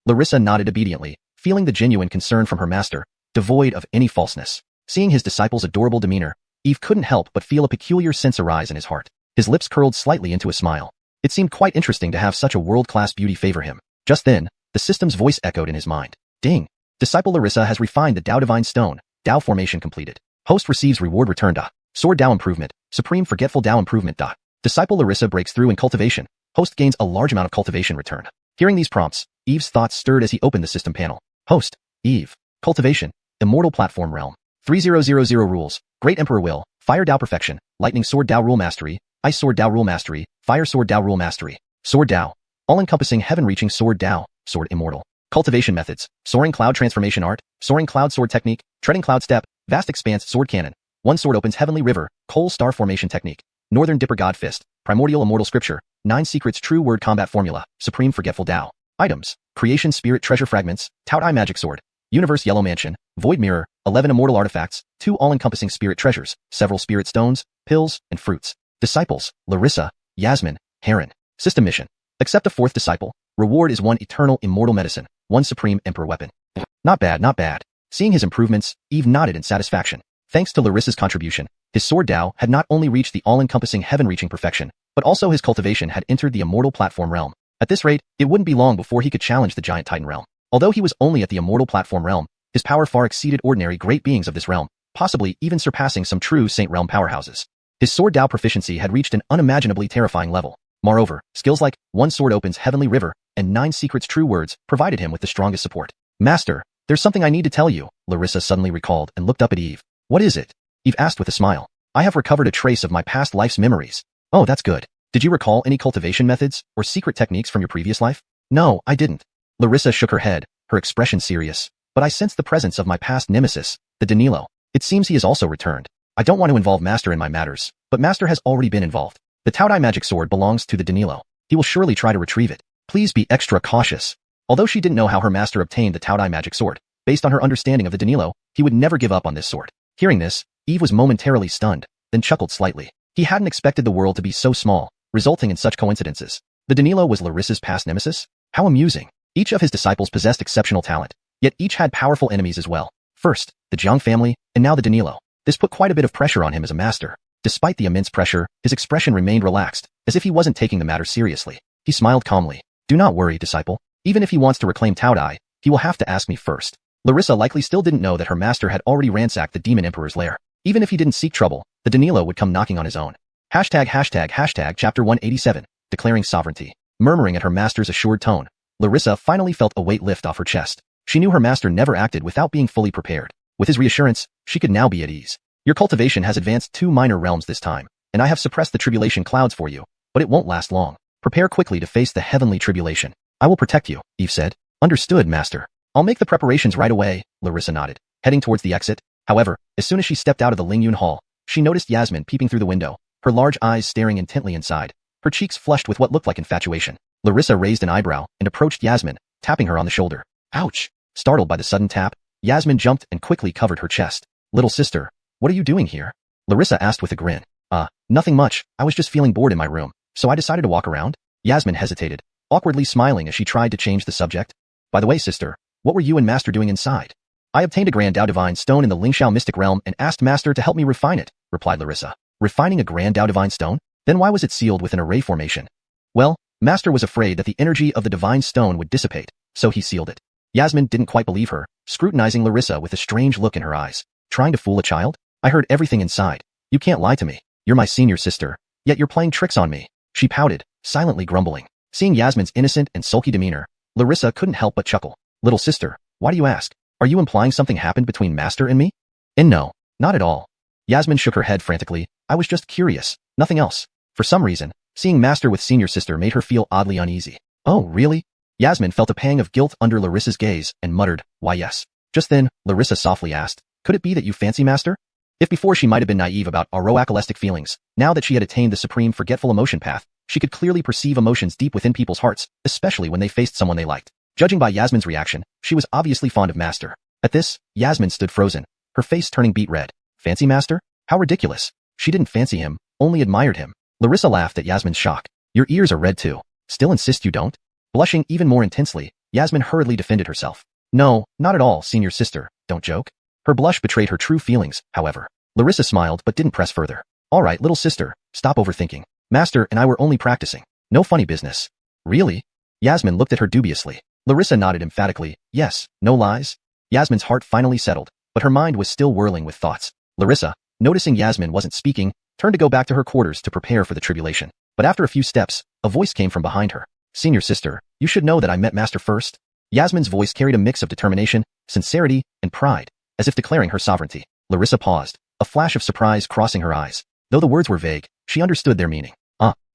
Larissa nodded obediently, feeling the genuine concern from her master, devoid of any falseness. Seeing his disciple's adorable demeanor, Eve couldn't help but feel a peculiar sense arise in his heart. His lips curled slightly into a smile. It seemed quite interesting to have such a world-class beauty favor him. Just then, the system's voice echoed in his mind. Ding! Disciple Larissa has refined the Tao Divine Stone. Tao formation completed. Host receives reward return. Sword Tao improvement. Supreme Forgetful Tao improvement. Disciple Larissa breaks through in cultivation. Host gains a large amount of cultivation return. Hearing these prompts, Eve's thoughts stirred as he opened the system panel. Host. Eve. Cultivation. Immortal Platform Realm. 3000 rules. Great Emperor Will. Fire Tao Perfection. Lightning Sword Tao Rule Mastery. Ice Sword Tao Rule Mastery. Fire Sword Tao Rule Mastery. Sword Tao. All-encompassing heaven-reaching Sword Tao. Sword Immortal. Cultivation methods. Soaring Cloud Transformation Art. Soaring Cloud Sword Technique. Treading Cloud Step. Vast Expanse Sword Cannon. One Sword Opens Heavenly River. Coal Star Formation Technique. Northern Dipper God Fist. Primordial Immortal Scripture. 9 Secrets True Word Combat Formula. Supreme Forgetful Tao. Items. Creation Spirit Treasure Fragments. Tout Eye Magic Sword. Universe Yellow Mansion. Void Mirror. 11 Immortal Artifacts. 2 all-encompassing Spirit Treasures. Several Spirit Stones. Pills, and Fruits. Disciples. Larissa. Yasmin. Heron. System Mission. Accept a 4th disciple. Reward is 1 Eternal Immortal Medicine. 1 Supreme Emperor Weapon. Not bad, not bad. Seeing his improvements, Eve nodded in satisfaction. Thanks to Larissa's contribution, his Sword Tao had not only reached the all-encompassing heaven-reaching perfection, but also his cultivation had entered the Immortal Platform Realm. At this rate, it wouldn't be long before he could challenge the Giant Titan Realm. Although he was only at the Immortal Platform Realm, his power far exceeded ordinary great beings of this realm, possibly even surpassing some true Saint Realm powerhouses. His Sword Tao proficiency had reached an unimaginably terrifying level. Moreover, skills like 1 Sword Opens Heavenly River and 9 Secrets True Words provided him with the strongest support. Master, there's something I need to tell you, Larissa suddenly recalled and looked up at Eve. What is it? Eve asked with a smile. I have recovered a trace of my past life's memories. Oh, that's good. Did you recall any cultivation methods or secret techniques from your previous life? No, I didn't. Larissa shook her head, her expression serious. But I sensed the presence of my past nemesis, the Danilo. It seems he has also returned. I don't want to involve Master in my matters, but Master has already been involved. The Taudai magic sword belongs to the Danilo. He will surely try to retrieve it. Please be extra cautious. Although she didn't know how her master obtained the Taudai magic sword, based on her understanding of the Danilo, he would never give up on this sword. Hearing this, Eve was momentarily stunned, then chuckled slightly. He hadn't expected the world to be so small, resulting in such coincidences. The Danilo was Larissa's past nemesis? How amusing. Each of his disciples possessed exceptional talent, yet each had powerful enemies as well. First, the Jiang family, and now the Danilo. This put quite a bit of pressure on him as a master. Despite the immense pressure, his expression remained relaxed, as if he wasn't taking the matter seriously. He smiled calmly. Do not worry, disciple. Even if he wants to reclaim Taudai, he will have to ask me first. Larissa likely still didn't know that her master had already ransacked the Demon Emperor's lair. Even if he didn't seek trouble, the Danilo would come knocking on his own. Hashtag chapter 187, declaring sovereignty. Murmuring at her master's assured tone, Larissa finally felt a weight lift off her chest. She knew her master never acted without being fully prepared. With his reassurance, she could now be at ease. Your cultivation has advanced 2 minor realms this time, and I have suppressed the tribulation clouds for you, but it won't last long. Prepare quickly to face the heavenly tribulation. I will protect you, Eve said. Understood, Master. I'll make the preparations right away, Larissa nodded, heading towards the exit. However, as soon as she stepped out of the Lingyun hall, she noticed Yasmin peeping through the window, her large eyes staring intently inside, her cheeks flushed with what looked like infatuation. Larissa raised an eyebrow and approached Yasmin, tapping her on the shoulder. Ouch! Startled by the sudden tap, Yasmin jumped and quickly covered her chest. Little sister, what are you doing here? Larissa asked with a grin. Nothing much, I was just feeling bored in my room, so I decided to walk around. Yasmin hesitated, awkwardly smiling as she tried to change the subject. By the way, sister, what were you and Master doing inside? I obtained a Grand Dao Divine Stone in the Lingxiao Mystic Realm and asked Master to help me refine it, replied Larissa. Refining a Grand Dao Divine Stone? Then why was it sealed with an array formation? Well, Master was afraid that the energy of the Divine Stone would dissipate, so he sealed it. Yasmin didn't quite believe her, scrutinizing Larissa with a strange look in her eyes. Trying to fool a child? I heard everything inside. You can't lie to me. You're my senior sister, yet you're playing tricks on me. She pouted, silently grumbling. Seeing Yasmin's innocent and sulky demeanor, Larissa couldn't help but chuckle. Little sister, why do you ask? Are you implying something happened between Master and me? And no, not at all. Yasmin shook her head frantically. I was just curious, nothing else. For some reason, seeing Master with senior sister made her feel oddly uneasy. Oh, really? Yasmin felt a pang of guilt under Larissa's gaze and muttered, why yes. Just then, Larissa softly asked, could it be that you fancy Master? If before she might have been naive about aroacalastic feelings, now that she had attained the supreme forgetful emotion path, she could clearly perceive emotions deep within people's hearts, especially when they faced someone they liked. Judging by Yasmin's reaction, she was obviously fond of Master. At this, Yasmin stood frozen, her face turning beet red. Fancy Master? How ridiculous. She didn't fancy him, only admired him. Larissa laughed at Yasmin's shock. Your ears are red too. Still insist you don't? Blushing even more intensely, Yasmin hurriedly defended herself. No, not at all, senior sister, don't joke. Her blush betrayed her true feelings, however. Larissa smiled but didn't press further. All right, little sister, stop overthinking. Master and I were only practicing. No funny business. Really? Yasmin looked at her dubiously. Larissa nodded emphatically. Yes, no lies. Yasmin's heart finally settled, but her mind was still whirling with thoughts. Larissa, noticing Yasmin wasn't speaking, turned to go back to her quarters to prepare for the tribulation. But after a few steps, a voice came from behind her. Senior sister, you should know that I met Master first. Yasmin's voice carried a mix of determination, sincerity, and pride, as if declaring her sovereignty. Larissa paused, a flash of surprise crossing her eyes. Though the words were vague, she understood their meaning.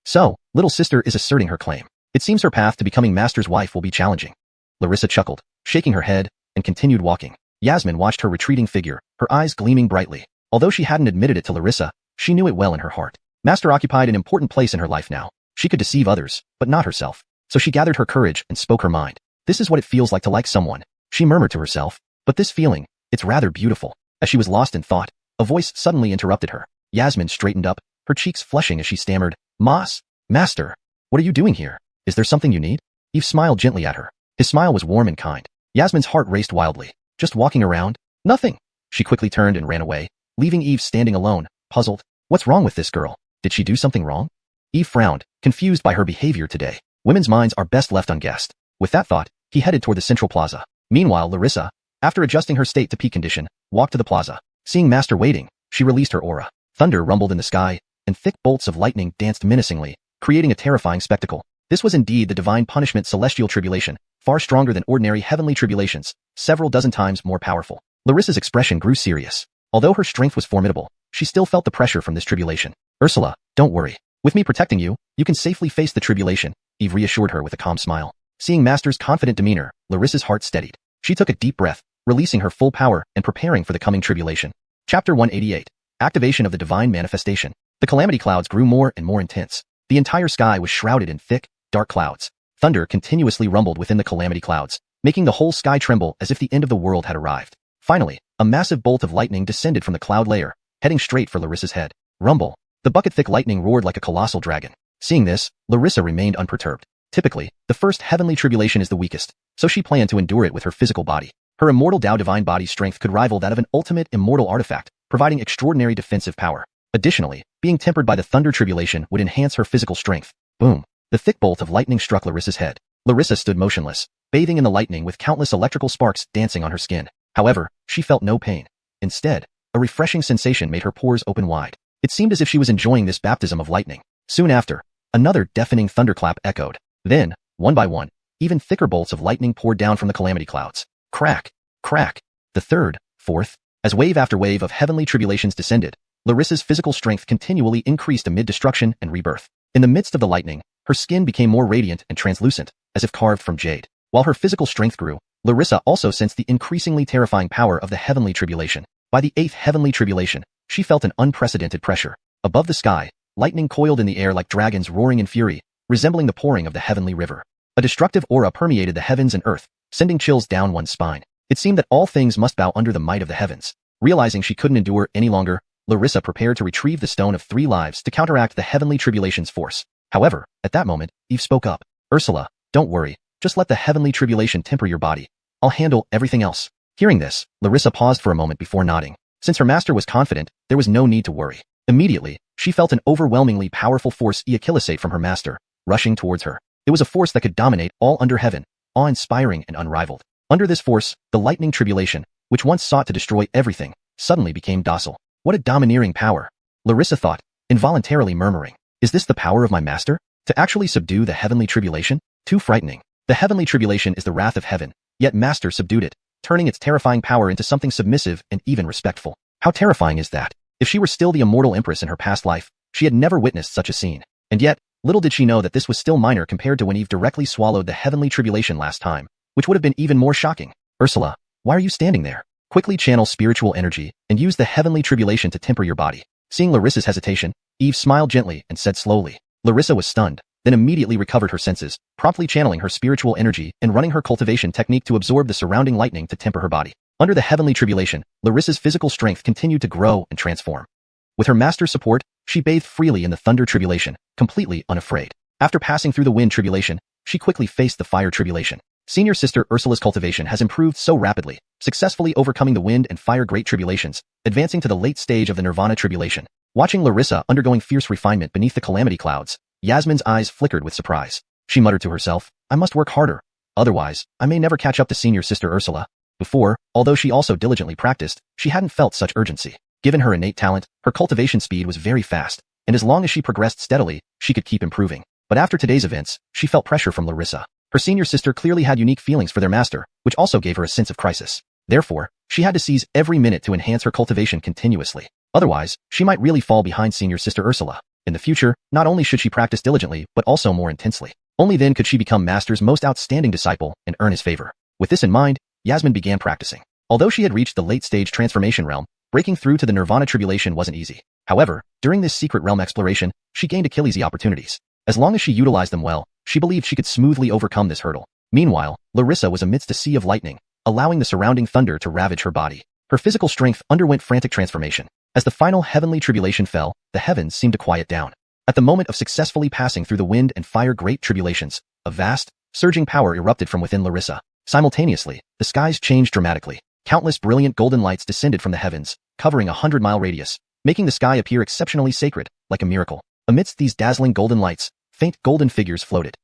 So, little sister is asserting her claim. It seems her path to becoming Master's wife will be challenging. Larissa chuckled, shaking her head, and continued walking. Yasmin watched her retreating figure, her eyes gleaming brightly. Although she hadn't admitted it to Larissa, she knew it well in her heart. Master occupied an important place in her life now. She could deceive others, but not herself. So she gathered her courage and spoke her mind. This is what it feels like to like someone, she murmured to herself. But this feeling, it's rather beautiful. As she was lost in thought, a voice suddenly interrupted her. Yasmin straightened up, her cheeks flushing as she stammered, Master, what are you doing here? Is there something you need? Eve smiled gently at her. His smile was warm and kind. Yasmin's heart raced wildly. Just walking around? Nothing. She quickly turned and ran away, leaving Eve standing alone, puzzled. What's wrong with this girl? Did she do something wrong? Eve frowned, confused by her behavior today. Women's minds are best left unguessed. With that thought, he headed toward the central plaza. Meanwhile, Larissa, after adjusting her state to peak condition, walked to the plaza. Seeing Master waiting, she released her aura. Thunder rumbled in the sky, and thick bolts of lightning danced menacingly, creating a terrifying spectacle. This was indeed the divine punishment celestial tribulation, far stronger than ordinary heavenly tribulations, several dozen times more powerful. Larissa's expression grew serious. Although her strength was formidable, she still felt the pressure from this tribulation. Ursula, don't worry. With me protecting you, you can safely face the tribulation, Eve reassured her with a calm smile. Seeing Master's confident demeanor, Larissa's heart steadied. She took a deep breath, releasing her full power and preparing for the coming tribulation. Chapter 188. Activation of the Divine Manifestation. The calamity clouds grew more and more intense. The entire sky was shrouded in thick, dark clouds. Thunder continuously rumbled within the calamity clouds, making the whole sky tremble as if the end of the world had arrived. Finally, a massive bolt of lightning descended from the cloud layer, heading straight for Larissa's head. Rumble. The bucket-thick lightning roared like a colossal dragon. Seeing this, Larissa remained unperturbed. Typically, the first heavenly tribulation is the weakest, so she planned to endure it with her physical body. Her immortal Dao divine body's strength could rival that of an ultimate immortal artifact, providing extraordinary defensive power. Additionally, being tempered by the thunder tribulation would enhance her physical strength. Boom. The thick bolt of lightning struck Larissa's head. Larissa stood motionless, bathing in the lightning with countless electrical sparks dancing on her skin. However, she felt no pain. Instead, a refreshing sensation made her pores open wide. It seemed as if she was enjoying this baptism of lightning. Soon after, another deafening thunderclap echoed. Then, one by one, even thicker bolts of lightning poured down from the calamity clouds. Crack, crack. The third, fourth, as wave after wave of heavenly tribulations descended, Larissa's physical strength continually increased amid destruction and rebirth. In the midst of the lightning, Her skin became more radiant and translucent, as if carved from jade. While her physical strength grew, Larissa also sensed the increasingly terrifying power of the heavenly tribulation. By the 8th heavenly tribulation, she felt an unprecedented pressure. Above the sky, lightning coiled in the air like dragons roaring in fury, resembling the pouring of the heavenly river. A destructive aura permeated the heavens and earth, sending chills down one's spine. It seemed that all things must bow under the might of the heavens. Realizing she couldn't endure any longer, Larissa prepared to retrieve the Stone of 3 Lives to counteract the heavenly tribulation's force. However, at that moment, Eve spoke up. Ursula, don't worry, just let the heavenly tribulation temper your body. I'll handle everything else. Hearing this, Larissa paused for a moment before nodding. Since her master was confident, there was no need to worry. Immediately, she felt an overwhelmingly powerful force ejaculate from her master, rushing towards her. It was a force that could dominate all under heaven, awe-inspiring and unrivaled. Under this force, the lightning tribulation, which once sought to destroy everything, suddenly became docile. What a domineering power! Larissa thought, involuntarily murmuring. Is this the power of my master? To actually subdue the heavenly tribulation? Too frightening. The heavenly tribulation is the wrath of heaven, yet master subdued it, turning its terrifying power into something submissive and even respectful. How terrifying is that? If she were still the immortal Empress in her past life, she had never witnessed such a scene. And yet, little did she know that this was still minor compared to when Eve directly swallowed the heavenly tribulation last time, which would have been even more shocking. Ursula, why are you standing there? Quickly channel spiritual energy and use the heavenly tribulation to temper your body. Seeing Larissa's hesitation, Eve smiled gently and said slowly. Larissa was stunned, then immediately recovered her senses, promptly channeling her spiritual energy and running her cultivation technique to absorb the surrounding lightning to temper her body. Under the heavenly tribulation, Larissa's physical strength continued to grow and transform. With her master's support, she bathed freely in the thunder tribulation, completely unafraid. After passing through the wind tribulation, she quickly faced the fire tribulation. Senior sister Ursula's cultivation has improved so rapidly, successfully overcoming the wind and fire great tribulations, advancing to the late stage of the nirvana tribulation. Watching Larissa undergoing fierce refinement beneath the calamity clouds, Yasmin's eyes flickered with surprise. She muttered to herself, I must work harder. Otherwise, I may never catch up to senior sister Ursula. Before, although she also diligently practiced, she hadn't felt such urgency. Given her innate talent, her cultivation speed was very fast, and as long as she progressed steadily, she could keep improving. But after today's events, she felt pressure from Larissa. Her senior sister clearly had unique feelings for their master, which also gave her a sense of crisis. Therefore, she had to seize every minute to enhance her cultivation continuously. Otherwise, she might really fall behind senior sister Ursula. In the future, not only should she practice diligently, but also more intensely. Only then could she become master's most outstanding disciple and earn his favor. With this in mind, Yasmin began practicing. Although she had reached the late-stage transformation realm, breaking through to the nirvana tribulation wasn't easy. However, during this secret realm exploration, she gained Achilles' opportunities. As long as she utilized them well, she believed she could smoothly overcome this hurdle. Meanwhile, Larissa was amidst a sea of lightning, allowing the surrounding thunder to ravage her body. Her physical strength underwent frantic transformation. As the final heavenly tribulation fell, the heavens seemed to quiet down. At the moment of successfully passing through the wind and fire great tribulations, a vast, surging power erupted from within Larissa. Simultaneously, the skies changed dramatically. Countless brilliant golden lights descended from the heavens, covering a 100-mile radius, making the sky appear exceptionally sacred, like a miracle. Amidst these dazzling golden lights, faint golden figures floated.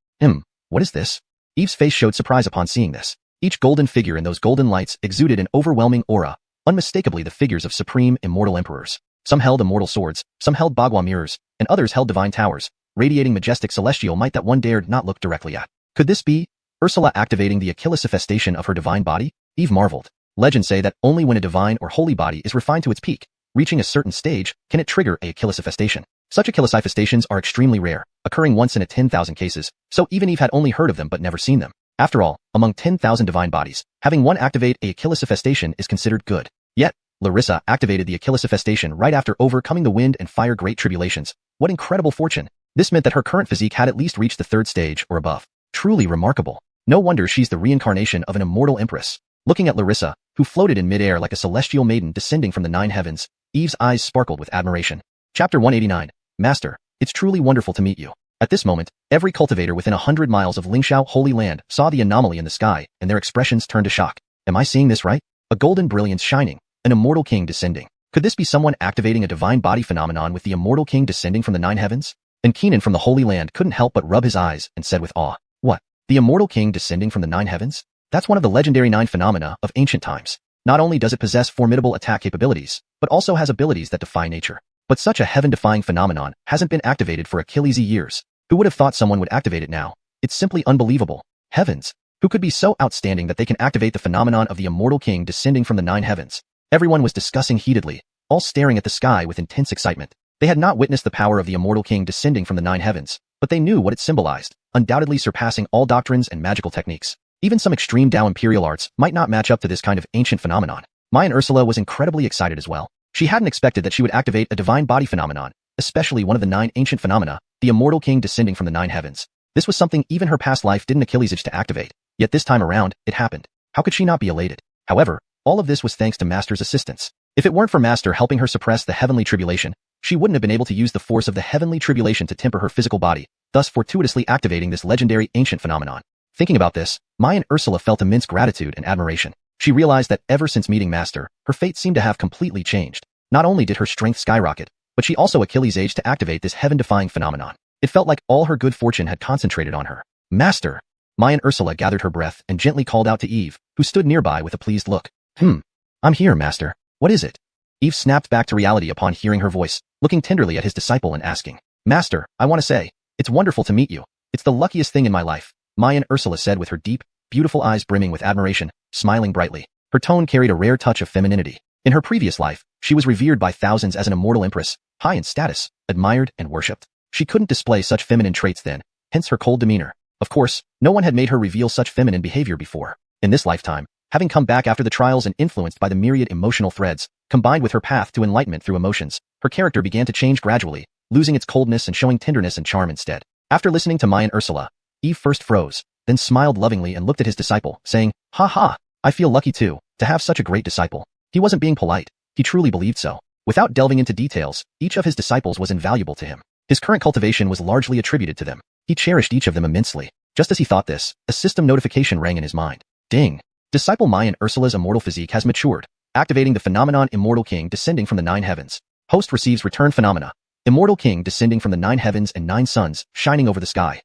What is this? Eve's face showed surprise upon seeing this. Each golden figure in those golden lights exuded an overwhelming aura, unmistakably the figures of supreme immortal emperors. Some held immortal swords, some held bagua mirrors, and others held divine towers, radiating majestic celestial might that one dared not look directly at. Could this be Ursula activating the achillesifestation of her divine body? Eve marveled. Legends say that only when a divine or holy body is refined to its peak, reaching a certain stage, can it trigger a achillesifestation. Such achillesifestations are extremely rare, occurring once in a 10,000 cases, so even Eve had only heard of them but never seen them. After all, among 10,000 divine bodies, having one activate a achillesifestation is considered good. Yet, Larissa activated the achillesifestation right after overcoming the wind and fire great tribulations. What incredible fortune! This meant that her current physique had at least reached the 3rd stage or above. Truly remarkable. No wonder she's the reincarnation of an immortal empress. Looking at Larissa, who floated in midair like a celestial maiden descending from the 9 heavens, Eve's eyes sparkled with admiration. Chapter 189. Master, it's truly wonderful to meet you. At this moment, every cultivator within 100 miles of Lingxiao Holy Land saw the anomaly in the sky, and their expressions turned to shock. Am I seeing this right? A golden brilliance shining, an immortal king descending. Could this be someone activating a divine body phenomenon with the immortal king descending from the 9 heavens? And Keenan from the Holy Land couldn't help but rub his eyes and said with awe, What? The immortal king descending from the 9 heavens? That's one of the legendary 9 phenomena of ancient times. Not only does it possess formidable attack capabilities, but also has abilities that defy nature. But such a heaven-defying phenomenon hasn't been activated for Achilles' years. Who would have thought someone would activate it now? It's simply unbelievable. Heavens! Who could be so outstanding that they can activate the phenomenon of the immortal king descending from the 9 heavens? Everyone was discussing heatedly, all staring at the sky with intense excitement. They had not witnessed the power of the immortal king descending from the 9 heavens, but they knew what it symbolized, undoubtedly surpassing all doctrines and magical techniques. Even some extreme Dao imperial arts might not match up to this kind of ancient phenomenon. Mayan Ursula was incredibly excited as well. She hadn't expected that she would activate a divine body phenomenon, especially one of the 9 ancient phenomena, the Immortal King descending from the 9 heavens. This was something even her past life didn't Achilles itch to activate, yet this time around, it happened. How could she not be elated? However, all of this was thanks to Master's assistance. If it weren't for Master helping her suppress the heavenly tribulation, she wouldn't have been able to use the force of the heavenly tribulation to temper her physical body, thus fortuitously activating this legendary ancient phenomenon. Thinking about this, Mayan Ursula felt immense gratitude and admiration. She realized that ever since meeting Master, her fate seemed to have completely changed. Not only did her strength skyrocket, but she also Achilles aged to activate this heaven-defying phenomenon. It felt like all her good fortune had concentrated on her. Master! Mayan Ursula gathered her breath and gently called out to Eve, who stood nearby with a pleased look. I'm here, Master. What is it? Eve snapped back to reality upon hearing her voice, looking tenderly at his disciple and asking, Master, I want to say, it's wonderful to meet you. It's the luckiest thing in my life, Mayan Ursula said with her deep, beautiful eyes brimming with admiration, smiling brightly. Her tone carried a rare touch of femininity. In her previous life, she was revered by thousands as an immortal empress, high in status, admired and worshipped. She couldn't display such feminine traits then, hence her cold demeanor. Of course, no one had made her reveal such feminine behavior before. In this lifetime, having come back after the trials and influenced by the myriad emotional threads, combined with her path to enlightenment through emotions, her character began to change gradually, losing its coldness and showing tenderness and charm instead. After listening to Mayan Ursula, Eve first froze, then smiled lovingly and looked at his disciple, saying, Ha ha, I feel lucky too, to have such a great disciple. He wasn't being polite, he truly believed so. Without delving into details, each of his disciples was invaluable to him. His current cultivation was largely attributed to them. He cherished each of them immensely. Just as he thought this, a system notification rang in his mind. Ding! Disciple Mayan Ursula's immortal physique has matured, activating the phenomenon Immortal King descending from the 9 heavens. Host receives return phenomena. Immortal King descending from the 9 heavens and 9 suns, shining over the sky.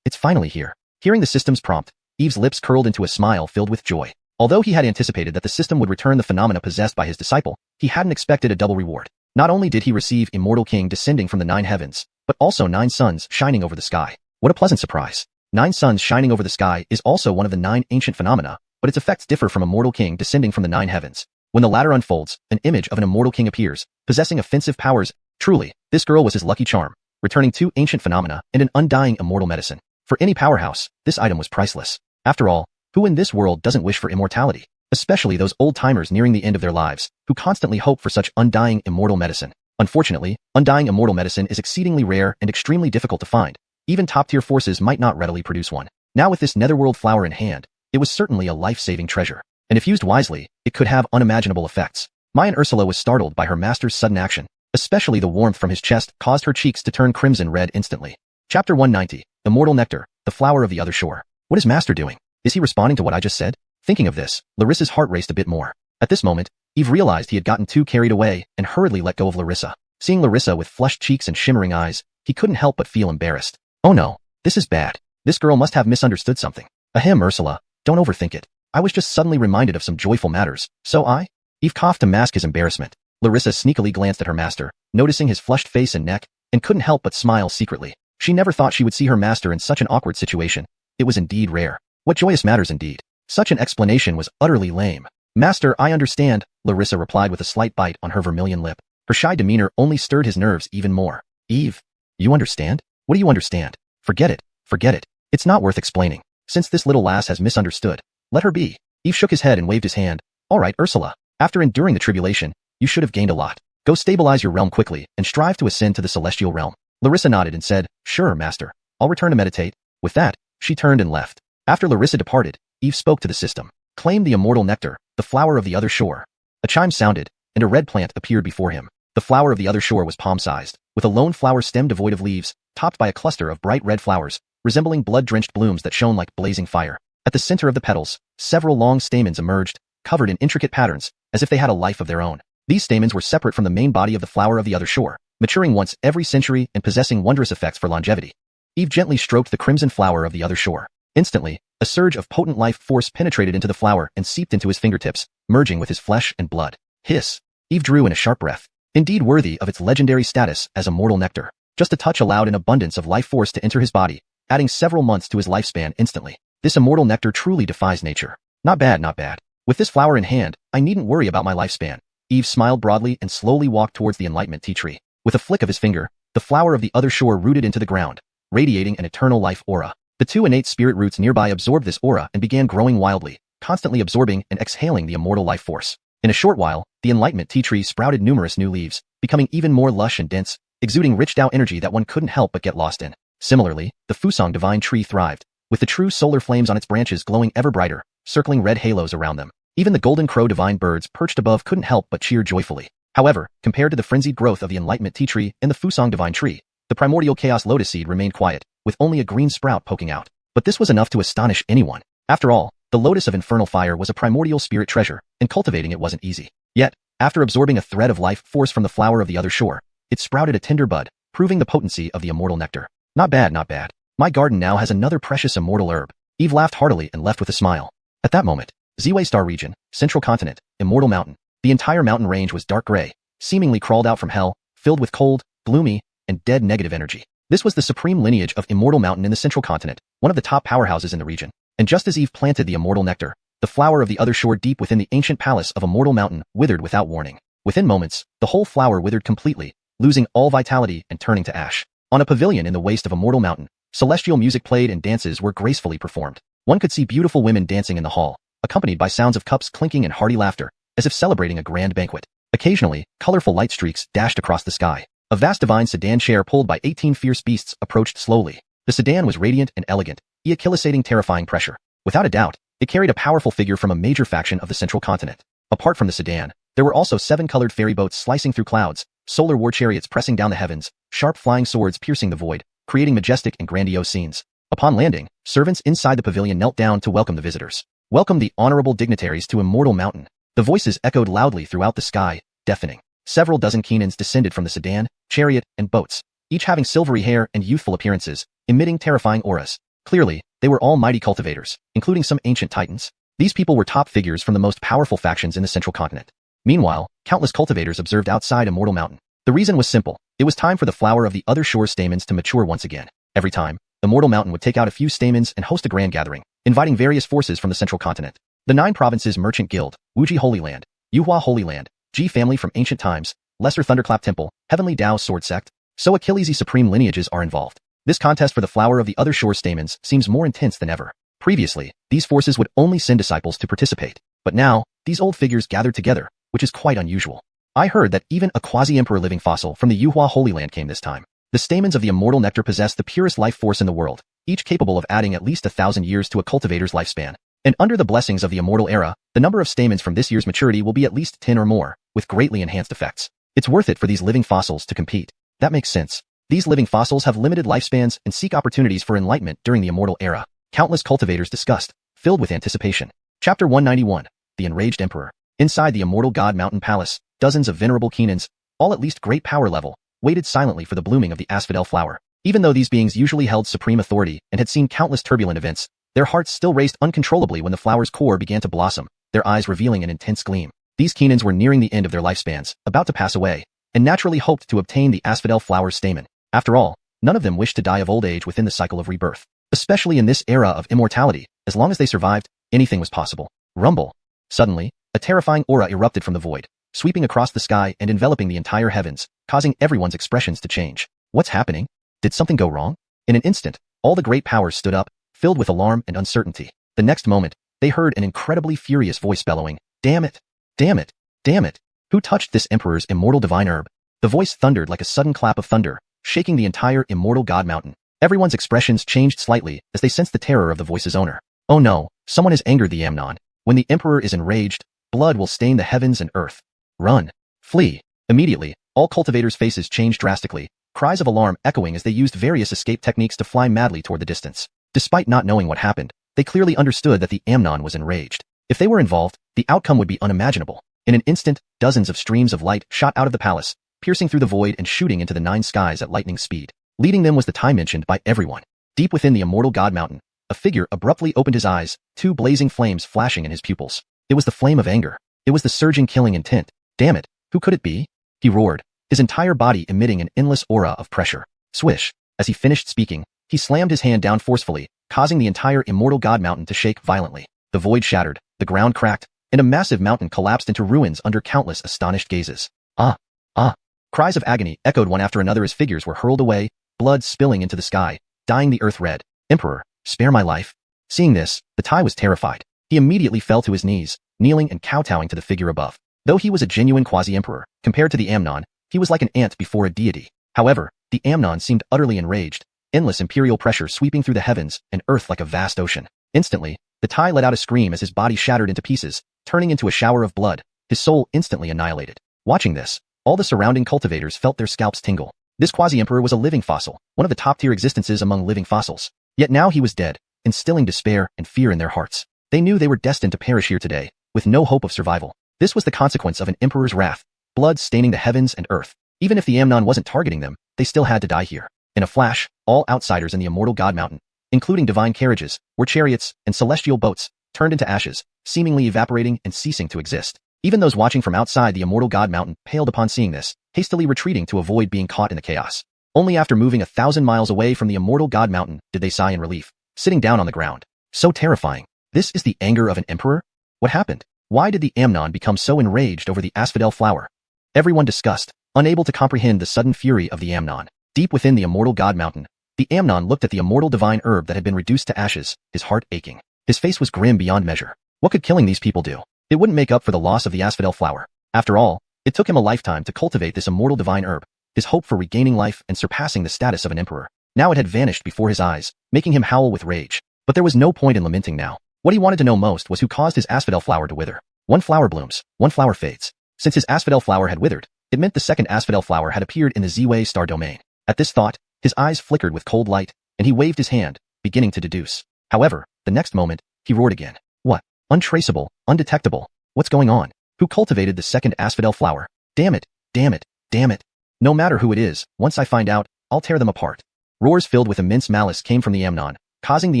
It's finally here. Hearing the system's prompt, Eve's lips curled into a smile filled with joy. Although he had anticipated that the system would return the phenomena possessed by his disciple, he hadn't expected a double reward. Not only did he receive Immortal King descending from the 9 heavens, but also 9 suns shining over the sky. What a pleasant surprise. 9 suns shining over the sky is also one of the 9 ancient phenomena, but its effects differ from Immortal King descending from the 9 heavens. When the latter unfolds, an image of an Immortal King appears, possessing offensive powers. Truly, this girl was his lucky charm, returning 2 ancient phenomena and an undying immortal medicine. For any powerhouse, this item was priceless. After all, who in this world doesn't wish for immortality? Especially those old-timers nearing the end of their lives, who constantly hope for such undying immortal medicine. Unfortunately, undying immortal medicine is exceedingly rare and extremely difficult to find. Even top-tier forces might not readily produce one. Now with this netherworld flower in hand, it was certainly a life-saving treasure. And if used wisely, it could have unimaginable effects. Mayan Ursula was startled by her master's sudden action. Especially the warmth from his chest caused her cheeks to turn crimson red instantly. Chapter 190, Immortal Nectar, the Flower of the Other Shore. What is Master doing? Is he responding to what I just said? Thinking of this, Larissa's heart raced a bit more. At this moment, Eve realized he had gotten too carried away and hurriedly let go of Larissa. Seeing Larissa with flushed cheeks and shimmering eyes, he couldn't help but feel embarrassed. Oh no, this is bad. This girl must have misunderstood something. Ahem, Ursula, don't overthink it. I was just suddenly reminded of some joyful matters, so Eve coughed to mask his embarrassment. Larissa sneakily glanced at her master, noticing his flushed face and neck, and couldn't help but smile secretly. She never thought she would see her master in such an awkward situation. It was indeed rare. What joyous matters indeed. Such an explanation was utterly lame. Master, I understand, Larissa replied with a slight bite on her vermilion lip. Her shy demeanor only stirred his nerves even more. Eve, you understand? What do you understand? Forget it. Forget it. It's not worth explaining. Since this little lass has misunderstood, let her be. Eve shook his head and waved his hand. All right, Ursula. After enduring the tribulation, you should have gained a lot. Go stabilize your realm quickly and strive to ascend to the celestial realm. Larissa nodded and said, Sure, Master. I'll return to meditate. With that, she turned and left. After Larissa departed, Eve spoke to the system. Claim the immortal nectar, the flower of the other shore. A chime sounded, and a red plant appeared before him. The flower of the other shore was palm-sized, with a lone flower stem devoid of leaves, topped by a cluster of bright red flowers, resembling blood-drenched blooms that shone like blazing fire. At the center of the petals, several long stamens emerged, covered in intricate patterns, as if they had a life of their own. These stamens were separate from the main body of the flower of the other shore, maturing once every century and possessing wondrous effects for longevity. Eve gently stroked the crimson flower of the other shore. Instantly, a surge of potent life force penetrated into the flower and seeped into his fingertips, merging with his flesh and blood. Hiss! Eve drew in a sharp breath. Indeed worthy of its legendary status as immortal nectar. Just a touch allowed an abundance of life force to enter his body, adding several months to his lifespan instantly. This immortal nectar truly defies nature. Not bad, not bad. With this flower in hand, I needn't worry about my lifespan. Eve smiled broadly and slowly walked towards the Enlightenment tea tree. With a flick of his finger, the flower of the other shore rooted into the ground. radiating an eternal life aura. The two innate spirit roots nearby absorbed this aura and began growing wildly, constantly absorbing and exhaling the immortal life force. In a short while, the Enlightenment tea tree sprouted numerous new leaves, becoming even more lush and dense, exuding rich Tao energy that one couldn't help but get lost in. Similarly, the Fusong divine tree thrived, with the true solar flames on its branches glowing ever brighter, circling red halos around them. Even the golden crow divine birds perched above couldn't help but cheer joyfully. However, compared to the frenzied growth of the Enlightenment tea tree and the Fusong divine tree, the primordial chaos lotus seed remained quiet, with only a green sprout poking out. But this was enough to astonish anyone. After all, the lotus of infernal fire was a primordial spirit treasure, and cultivating it wasn't easy. Yet, after absorbing a thread of life force from the flower of the other shore, it sprouted a tender bud, proving the potency of the immortal nectar. Not bad, not bad. My garden now has another precious immortal herb. Eve laughed heartily and left with a smile. At that moment, Ziwei Star region, Central Continent, Immortal Mountain. The entire mountain range was dark gray, seemingly crawled out from hell, filled with cold, gloomy, and dead negative energy. This was the supreme lineage of Immortal Mountain in the Central Continent, one of the top powerhouses in the region. And just as Eve planted the immortal nectar, the flower of the other shore deep within the ancient palace of Immortal Mountain withered without warning. Within moments, the whole flower withered completely, losing all vitality and turning to ash. On a pavilion in the waste of Immortal Mountain, celestial music played and dances were gracefully performed. One could see beautiful women dancing in the hall, accompanied by sounds of cups clinking and hearty laughter, as if celebrating a grand banquet. Occasionally, colorful light streaks dashed across the sky. A vast divine sedan chair pulled by 18 fierce beasts approached slowly. The sedan was radiant and elegant, equilisating terrifying pressure. Without a doubt, it carried a powerful figure from a major faction of the Central Continent. Apart from the sedan, there were also 7 colored ferry boats slicing through clouds, solar war chariots pressing down the heavens, sharp flying swords piercing the void, creating majestic and grandiose scenes. Upon landing, servants inside the pavilion knelt down to welcome the visitors. Welcome the honorable dignitaries to Immortal Mountain. The voices echoed loudly throughout the sky, deafening. Several dozen Keenans descended from the sedan, chariot, and boats, each having silvery hair and youthful appearances, emitting terrifying auras. Clearly, they were all mighty cultivators, including some ancient titans. These people were top figures from the most powerful factions in the Central Continent. Meanwhile, countless cultivators observed outside Immortal Mountain. The reason was simple. It was time for the flower of the other shore's stamens to mature once again. Every time, Immortal Mountain would take out a few stamens and host a grand gathering, inviting various forces from the Central Continent. The 9 provinces Merchant Guild, Wuji Holy Land, Yuhua Holy Land, Ji Family from Ancient Times, Lesser Thunderclap Temple, Heavenly Dao Sword Sect, so Achilles's supreme lineages are involved. This contest for the flower of the other shore stamens seems more intense than ever. Previously, these forces would only send disciples to participate, but now, these old figures gathered together, which is quite unusual. I heard that even a quasi-emperor living fossil from the Yuhua Holy Land came this time. The stamens of the immortal nectar possess the purest life force in the world, each capable of adding at least 1,000 years to a cultivator's lifespan. And under the blessings of the immortal era, the number of stamens from this year's maturity will be at least 10 or more, with greatly enhanced effects. It's worth it for these living fossils to compete. That makes sense. These living fossils have limited lifespans and seek opportunities for enlightenment during the immortal era. Countless cultivators discussed, filled with anticipation. Chapter 191, The Enraged Emperor. Inside the Immortal God Mountain Palace, dozens of venerable Keenans, all at least great power level, waited silently for the blooming of the asphodel flower. Even though these beings usually held supreme authority and had seen countless turbulent events, their hearts still raced uncontrollably when the flower's core began to blossom, their eyes revealing an intense gleam. These Keenans were nearing the end of their lifespans, about to pass away, and naturally hoped to obtain the asphodel flower's stamen. After all, none of them wished to die of old age within the cycle of rebirth. Especially in this era of immortality, as long as they survived, anything was possible. Rumble. Suddenly, a terrifying aura erupted from the void, sweeping across the sky and enveloping the entire heavens, causing everyone's expressions to change. What's happening? Did something go wrong? In an instant, all the great powers stood up, filled with alarm and uncertainty. The next moment, they heard an incredibly furious voice bellowing, "Damn it! Damn it! Damn it! Who touched this emperor's immortal divine herb?" The voice thundered like a sudden clap of thunder, shaking the entire Immortal God Mountain. Everyone's expressions changed slightly as they sensed the terror of the voice's owner. Oh no, someone has angered the Amnon. When the emperor is enraged, blood will stain the heavens and earth. Run. Flee. Immediately, all cultivators' faces changed drastically, cries of alarm echoing as they used various escape techniques to fly madly toward the distance. Despite not knowing what happened, they clearly understood that the Amnon was enraged. If they were involved, the outcome would be unimaginable. In an instant, dozens of streams of light shot out of the palace, piercing through the void and shooting into the 9 skies at lightning speed. Leading them was the time mentioned by everyone. Deep within the Immortal God Mountain, a figure abruptly opened his eyes, 2 blazing flames flashing in his pupils. It was the flame of anger. It was the surging killing intent. Damn it, who could it be? He roared, his entire body emitting an endless aura of pressure. Swish. As he finished speaking, he slammed his hand down forcefully, causing the entire Immortal God Mountain to shake violently. The void shattered, the ground cracked, and a massive mountain collapsed into ruins under countless astonished gazes. Ah! Ah! Cries of agony echoed one after another as figures were hurled away, blood spilling into the sky, dyeing the earth red. Emperor, spare my life. Seeing this, the Tai was terrified. He immediately fell to his knees, kneeling and kowtowing to the figure above. Though he was a genuine quasi-emperor, compared to the Amnon, he was like an ant before a deity. However, the Amnon seemed utterly enraged, endless imperial pressure sweeping through the heavens and earth like a vast ocean. Instantly, the Tai let out a scream as his body shattered into pieces, turning into a shower of blood, his soul instantly annihilated. Watching this, all the surrounding cultivators felt their scalps tingle. This quasi-emperor was a living fossil, one of the top-tier existences among living fossils. Yet now he was dead, instilling despair and fear in their hearts. They knew they were destined to perish here today, with no hope of survival. This was the consequence of an emperor's wrath, blood staining the heavens and earth. Even if the Amnon wasn't targeting them, they still had to die here. In a flash, all outsiders in the Immortal God Mountain, including divine carriages, war chariots, and celestial boats, turned into ashes, seemingly evaporating and ceasing to exist. Even those watching from outside the Immortal God Mountain paled upon seeing this, hastily retreating to avoid being caught in the chaos. Only after moving 1,000 miles away from the Immortal God Mountain did they sigh in relief, sitting down on the ground. So terrifying. This is the anger of an emperor? What happened? Why did the Amnon become so enraged over the asphodel flower? Everyone discussed, unable to comprehend the sudden fury of the Amnon. Deep within the Immortal God Mountain, the Amnon looked at the immortal divine herb that had been reduced to ashes, his heart aching. His face was grim beyond measure. What could killing these people do? It wouldn't make up for the loss of the asphodel flower. After all, it took him a lifetime to cultivate this immortal divine herb, his hope for regaining life and surpassing the status of an emperor. Now it had vanished before his eyes, making him howl with rage. But there was no point in lamenting now. What he wanted to know most was who caused his asphodel flower to wither. One flower blooms, one flower fades. Since his asphodel flower had withered, it meant the second asphodel flower had appeared in the Z-Way star domain. At this thought, his eyes flickered with cold light, and he waved his hand, beginning to deduce. However, the next moment, he roared again. What? Untraceable, undetectable. What's going on? Who cultivated the second asphodel flower? Damn it, damn it, damn it. No matter who it is, once I find out, I'll tear them apart. Roars filled with immense malice came from the Amnon, causing the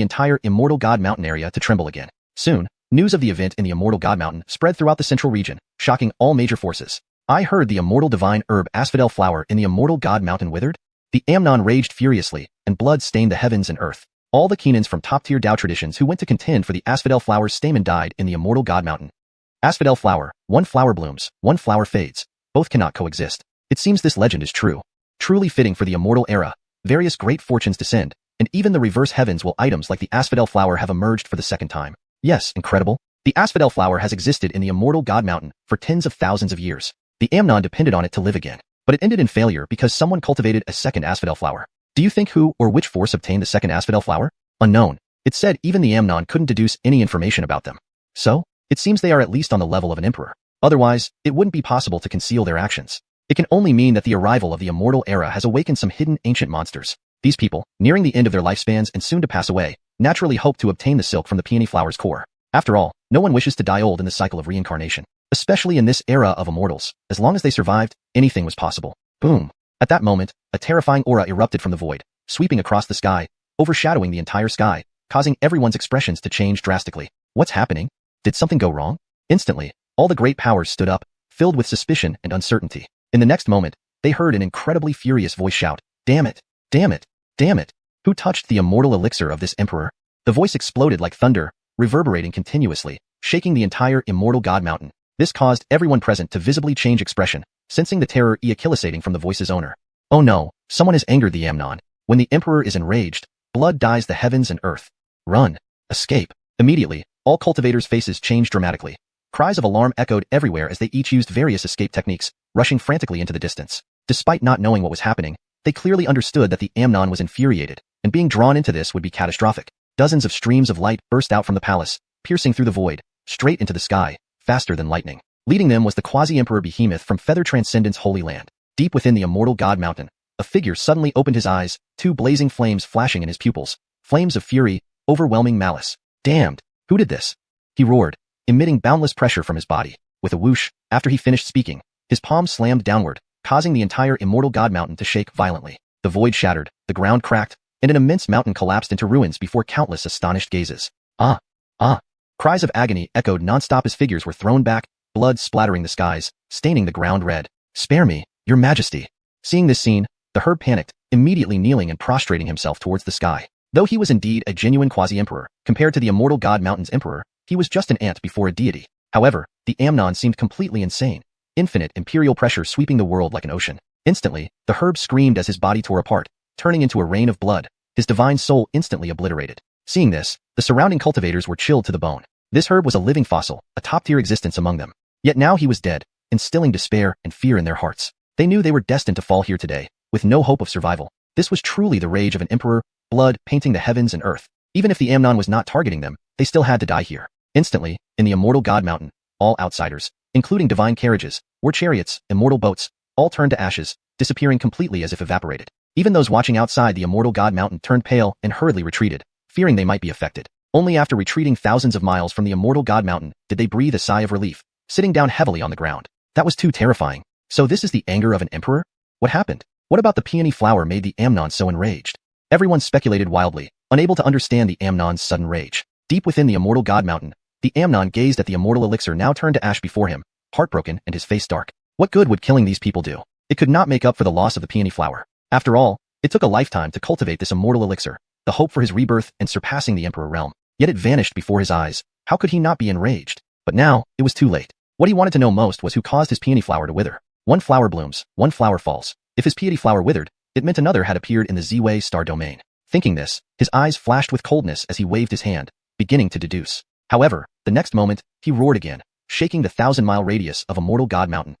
entire Immortal God Mountain area to tremble again. Soon, news of the event in the Immortal God Mountain spread throughout the central region, shocking all major forces. I heard the immortal divine herb asphodel flower in the Immortal God Mountain withered? The Amnon raged furiously, and blood stained the heavens and earth. All the Keenans from top-tier Dao traditions who went to contend for the asphodel flower's stamen died in the Immortal God Mountain. Asphodel flower, one flower blooms, one flower fades. Both cannot coexist. It seems this legend is true. Truly fitting for the immortal era, various great fortunes descend, and even the reverse heavens will items like the asphodel flower have emerged for the second time. Yes, incredible. The asphodel flower has existed in the Immortal God Mountain for tens of thousands of years. The Amnon depended on it to live again, but it ended in failure because someone cultivated a second asphodel flower. Do you think who or which force obtained the second asphodel flower? Unknown. It said even the Amnon couldn't deduce any information about them. So, it seems they are at least on the level of an emperor. Otherwise, it wouldn't be possible to conceal their actions. It can only mean that the arrival of the immortal era has awakened some hidden ancient monsters. These people, nearing the end of their lifespans and soon to pass away, naturally hope to obtain the silk from the peony flower's core. After all, no one wishes to die old in the cycle of reincarnation. Especially in this era of immortals, as long as they survived, anything was possible. Boom. At that moment, a terrifying aura erupted from the void, sweeping across the sky, overshadowing the entire sky, causing everyone's expressions to change drastically. What's happening? Did something go wrong? Instantly, all the great powers stood up, filled with suspicion and uncertainty. In the next moment, they heard an incredibly furious voice shout, "Damn it! Damn it! Damn it! Who touched the immortal elixir of this emperor?" The voice exploded like thunder, reverberating continuously, shaking the entire Immortal God Mountain. This caused everyone present to visibly change expression, sensing the terror ejaculating from the voice's owner. Oh no, someone has angered the Amnon. When the emperor is enraged, blood dyes the heavens and earth. Run! Escape! Immediately, all cultivators' faces changed dramatically. Cries of alarm echoed everywhere as they each used various escape techniques, rushing frantically into the distance. Despite not knowing what was happening, they clearly understood that the Amnon was infuriated, and being drawn into this would be catastrophic. Dozens of streams of light burst out from the palace, piercing through the void, straight into the sky, faster than lightning. Leading them was the quasi-emperor Behemoth from Feather Transcendence Holy Land. Deep within the Immortal God Mountain, a figure suddenly opened his eyes, two blazing flames flashing in his pupils, flames of fury, overwhelming malice. Damned! Who did this? He roared, emitting boundless pressure from his body. With a whoosh, after he finished speaking, his palm slammed downward, causing the entire Immortal God Mountain to shake violently. The void shattered, the ground cracked, and an immense mountain collapsed into ruins before countless astonished gazes. Ah! Ah! Cries of agony echoed non-stop as figures were thrown back, blood splattering the skies, staining the ground red. Spare me, your majesty. Seeing this scene, the herb panicked, immediately kneeling and prostrating himself towards the sky. Though he was indeed a genuine quasi-emperor, compared to the Immortal God Mountain's emperor, he was just an ant before a deity. However, the Amnon seemed completely insane, infinite imperial pressure sweeping the world like an ocean. Instantly, the herb screamed as his body tore apart, turning into a rain of blood, his divine soul instantly obliterated. Seeing this, the surrounding cultivators were chilled to the bone. This herb was a living fossil, a top-tier existence among them. Yet now he was dead, instilling despair and fear in their hearts. They knew they were destined to fall here today, with no hope of survival. This was truly the rage of an emperor, blood painting the heavens and earth. Even if the Amnon was not targeting them, they still had to die here. Instantly, in the Immortal God Mountain, all outsiders, including divine carriages, war chariots, immortal boats, all turned to ashes, disappearing completely as if evaporated. Even those watching outside the Immortal God Mountain turned pale and hurriedly retreated, fearing they might be affected. Only after retreating thousands of miles from the Immortal God Mountain did they breathe a sigh of relief, sitting down heavily on the ground. That was too terrifying. So this is the anger of an emperor? What happened? What about the peony flower made the Amnon so enraged? Everyone speculated wildly, unable to understand the Amnon's sudden rage. Deep within the Immortal God Mountain, the Amnon gazed at the immortal elixir now turned to ash before him, heartbroken and his face dark. What good would killing these people do? It could not make up for the loss of the peony flower. After all, it took a lifetime to cultivate this immortal elixir, the hope for his rebirth and surpassing the emperor realm. Yet it vanished before his eyes. How could he not be enraged? But now, it was too late. What he wanted to know most was who caused his peony flower to wither. One flower blooms, one flower falls. If his peony flower withered, it meant another had appeared in the Z-Way star domain. Thinking this, his eyes flashed with coldness as he waved his hand, beginning to deduce. However, the next moment, he roared again, shaking the 1,000-mile radius of Immortal God Mountain.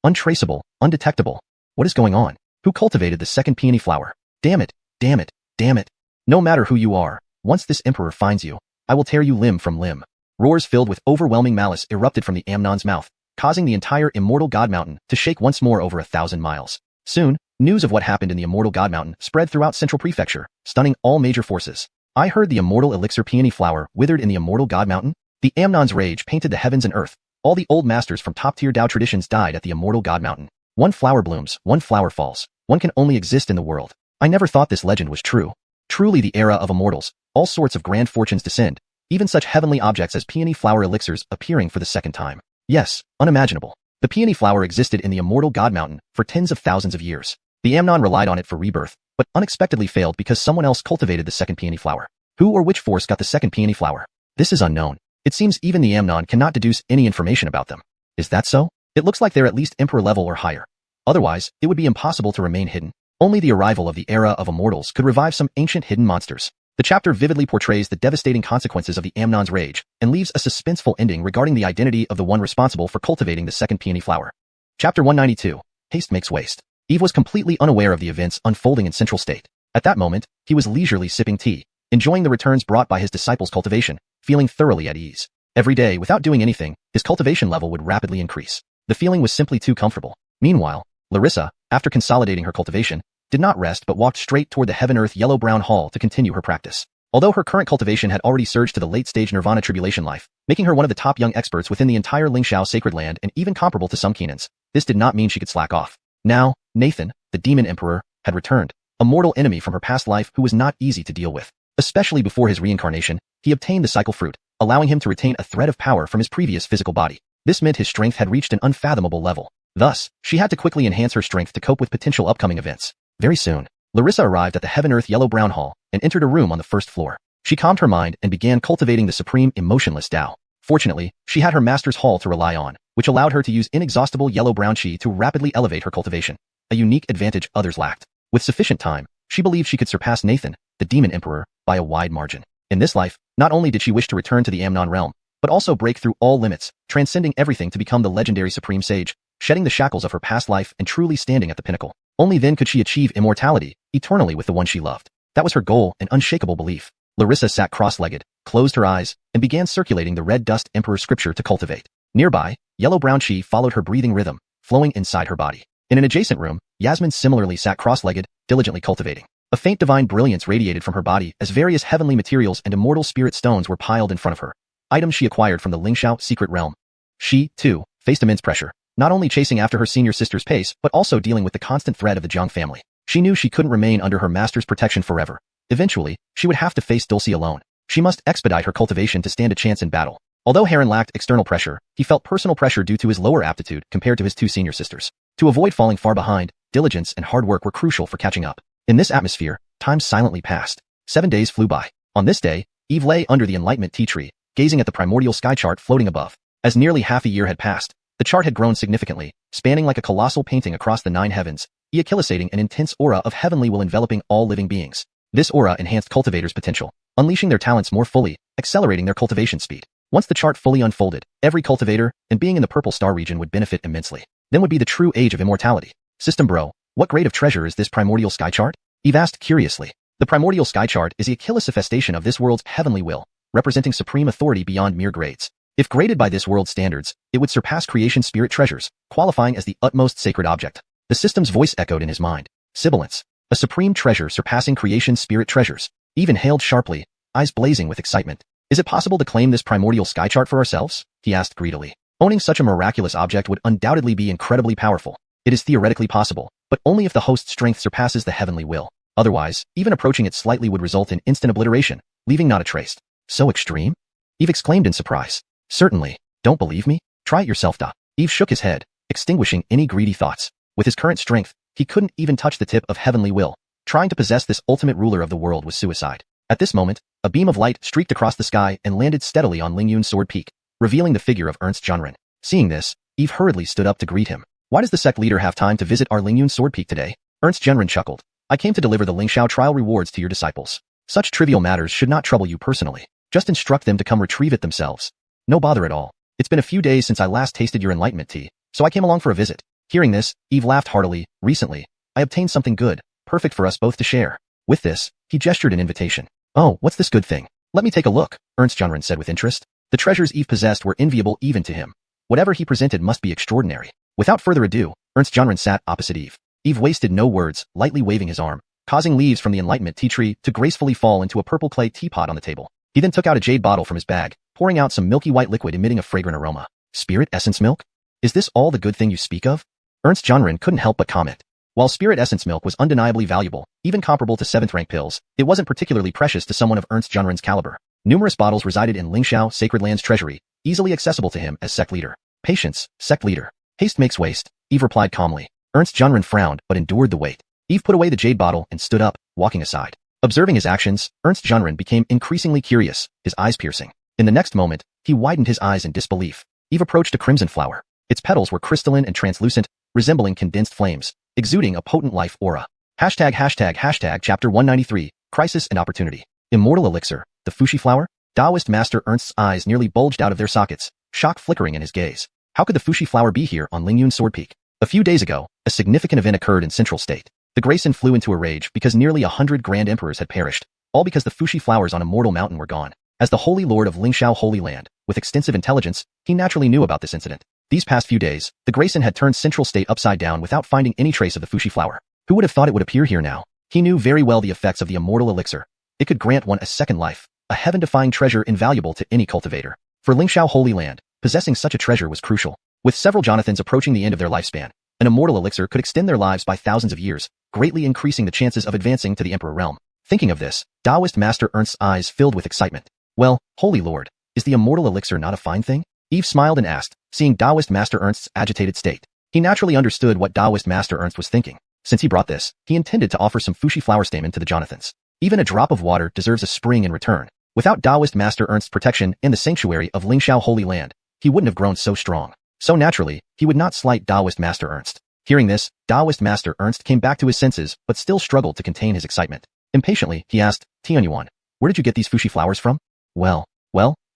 Untraceable, undetectable. What is going on? Who cultivated the second peony flower? Damn it, damn it, damn it. No matter who you are, once this emperor finds you, I will tear you limb from limb. Roars filled with overwhelming malice erupted from the Amnon's mouth, causing the entire Immortal God Mountain to shake once more over 1,000 miles. Soon, news of what happened in the Immortal God Mountain spread throughout Central Prefecture, stunning all major forces. I heard the immortal elixir peony flower withered in the Immortal God Mountain. The Amnon's rage painted the heavens and earth. All the old masters from top-tier Dao traditions died at the Immortal God Mountain. One flower blooms, one flower falls. One can only exist in the world. I never thought this legend was true. Truly the era of immortals, all sorts of grand fortunes descend, even such heavenly objects as peony flower elixirs appearing for the second time. Yes, unimaginable. The peony flower existed in the Immortal God Mountain for tens of thousands of years. The Amnon relied on it for rebirth, but unexpectedly failed because someone else cultivated the second peony flower. Who or which force got the second peony flower? This is unknown. It seems even the Amnon cannot deduce any information about them. Is that so? It looks like they're at least emperor level or higher. Otherwise, it would be impossible to remain hidden. Only the arrival of the era of immortals could revive some ancient hidden monsters. The chapter vividly portrays the devastating consequences of the Amnon's rage and leaves a suspenseful ending regarding the identity of the one responsible for cultivating the second peony flower. Chapter 192. Haste makes waste. Eve was completely unaware of the events unfolding in Central State. At that moment, he was leisurely sipping tea, enjoying the returns brought by his disciples' cultivation, feeling thoroughly at ease. Every day, without doing anything, his cultivation level would rapidly increase. The feeling was simply too comfortable. Meanwhile, Larissa, after consolidating her cultivation, did not rest but walked straight toward the Heaven-Earth Yellow-Brown Hall to continue her practice. Although her current cultivation had already surged to the late-stage Nirvana tribulation life, making her one of the top young experts within the entire Lingxiao sacred land and even comparable to some Keenans, this did not mean she could slack off. Now, Nathan, the demon emperor, had returned, a mortal enemy from her past life who was not easy to deal with. Especially before his reincarnation, he obtained the cycle fruit, allowing him to retain a thread of power from his previous physical body. This meant his strength had reached an unfathomable level. Thus, she had to quickly enhance her strength to cope with potential upcoming events. Very soon, Larissa arrived at the Heaven-Earth Yellow-Brown Hall and entered a room on the first floor. She calmed her mind and began cultivating the supreme emotionless Tao. Fortunately, she had her master's hall to rely on, which allowed her to use inexhaustible yellow-brown qi to rapidly elevate her cultivation, a unique advantage others lacked. With sufficient time, she believed she could surpass Nathan, the demon emperor, by a wide margin. In this life, not only did she wish to return to the Amnon realm, but also break through all limits, transcending everything to become the legendary supreme sage, shedding the shackles of her past life and truly standing at the pinnacle. Only then could she achieve immortality, eternally with the one she loved. That was her goal and unshakable belief. Larissa sat cross-legged, closed her eyes, and began circulating the red dust emperor scripture to cultivate. Nearby, yellow-brown qi followed her breathing rhythm, flowing inside her body. In an adjacent room, Yasmin similarly sat cross-legged, diligently cultivating. A faint divine brilliance radiated from her body as various heavenly materials and immortal spirit stones were piled in front of her, items she acquired from the Lingxiao secret realm. She, too, faced immense pressure, not only chasing after her senior sister's pace but also dealing with the constant threat of the Zhang family. She knew she couldn't remain under her master's protection forever. Eventually, she would have to face Dulcie alone. She must expedite her cultivation to stand a chance in battle. Although Heron lacked external pressure, he felt personal pressure due to his lower aptitude compared to his two senior sisters. To avoid falling far behind, diligence and hard work were crucial for catching up. In this atmosphere, time silently passed. 7 days flew by. On this day, Eve lay under the Enlightenment tea tree, gazing at the primordial sky chart floating above. As nearly half a year had passed, the chart had grown significantly, spanning like a colossal painting across the 9 heavens, euliciating an intense aura of heavenly will enveloping all living beings. This aura enhanced cultivators' potential, unleashing their talents more fully, accelerating their cultivation speed. Once the chart fully unfolded, every cultivator, and being in the purple star region would benefit immensely. Then would be the true age of immortality. System bro, what grade of treasure is this primordial sky chart? Eve asked curiously. The primordial sky chart is the Achillesifestation of this world's heavenly will, representing supreme authority beyond mere grades. If graded by this world's standards, it would surpass creation spirit treasures, qualifying as the utmost sacred object. The system's voice echoed in his mind. Sibilance. A supreme treasure surpassing creation spirit treasures. Eve inhaled sharply, eyes blazing with excitement. Is it possible to claim this primordial sky chart for ourselves? He asked greedily. Owning such a miraculous object would undoubtedly be incredibly powerful. It is theoretically possible, but only if the host's strength surpasses the heavenly will. Otherwise, even approaching it slightly would result in instant obliteration, leaving not a trace. So extreme? Eve exclaimed in surprise. Certainly. Don't believe me? Try it yourself, da. Eve shook his head, extinguishing any greedy thoughts. With his current strength, he couldn't even touch the tip of heavenly will. Trying to possess this ultimate ruler of the world was suicide. At this moment, a beam of light streaked across the sky and landed steadily on Lingyun's sword peak, revealing the figure of Ernst Junren. Seeing this, Eve hurriedly stood up to greet him. Why does the sect leader have time to visit our Lingyun sword peak today? Ernst Junren chuckled. I came to deliver the Lingxiao trial rewards to your disciples. Such trivial matters should not trouble you personally. Just instruct them to come retrieve it themselves. No bother at all. It's been a few days since I last tasted your enlightenment tea, so I came along for a visit. Hearing this, Eve laughed heartily. Recently, I obtained something good, perfect for us both to share. With this, he gestured an invitation. Oh, what's this good thing? Let me take a look, Ernst Junren said with interest. The treasures Eve possessed were enviable even to him. Whatever he presented must be extraordinary. Without further ado, Ernst Junren sat opposite Eve. Eve wasted no words, lightly waving his arm, causing leaves from the enlightenment tea tree to gracefully fall into a purple clay teapot on the table. He then took out a jade bottle from his bag, pouring out some milky white liquid emitting a fragrant aroma. Spirit essence milk? Is this all the good thing you speak of? Ernst Junren couldn't help but comment. While spirit essence milk was undeniably valuable, even comparable to 7th rank pills, it wasn't particularly precious to someone of Ernst Junren's caliber. Numerous bottles resided in Lingxiao Sacred Land's treasury, easily accessible to him as sect leader. Patience, sect leader. Haste makes waste, Eve replied calmly. Ernst Junren frowned but endured the weight. Eve put away the jade bottle and stood up, walking aside. Observing his actions, Ernst Junren became increasingly curious, his eyes piercing. In the next moment, he widened his eyes in disbelief. Eve approached a crimson flower. Its petals were crystalline and translucent, resembling condensed flames, exuding a potent life aura. Chapter 193, Crisis and Opportunity. Immortal Elixir, the Fushi flower? Taoist Master Ernst's eyes nearly bulged out of their sockets, shock flickering in his gaze. How could the Fushi flower be here on Lingyun Sword Peak? A few days ago, a significant event occurred in Central State. The Grayson flew into a rage because nearly 100 Grand Emperors had perished, all because the Fushi flowers on Immortal Mountain were gone. As the Holy Lord of Lingxiao Holy Land, with extensive intelligence, he naturally knew about this incident. These past few days, the Grayson had turned Central State upside down without finding any trace of the Fushi flower. Who would have thought it would appear here now? He knew very well the effects of the Immortal Elixir. It could grant one a second life, a heaven-defying treasure invaluable to any cultivator. For Lingxiao Holy Land, possessing such a treasure was crucial. With several Jonathans approaching the end of their lifespan, an Immortal Elixir could extend their lives by thousands of years, greatly increasing the chances of advancing to the Emperor realm. Thinking of this, Taoist Master Ernst's eyes filled with excitement. Well, Holy Lord, is the Immortal Elixir not a fine thing? Eve smiled and asked, seeing Taoist Master Ernst's agitated state. He naturally understood what Taoist Master Ernst was thinking. Since he brought this, he intended to offer some Fushi flower stamen to the Jonathans. Even a drop of water deserves a spring in return. Without Taoist Master Ernst's protection and the sanctuary of Lingxiao Holy Land, he wouldn't have grown so strong. So naturally, he would not slight Taoist Master Ernst. Hearing this, Taoist Master Ernst came back to his senses but still struggled to contain his excitement. Impatiently, he asked, Tianyuan, where did you get these Fushi flowers from? Well,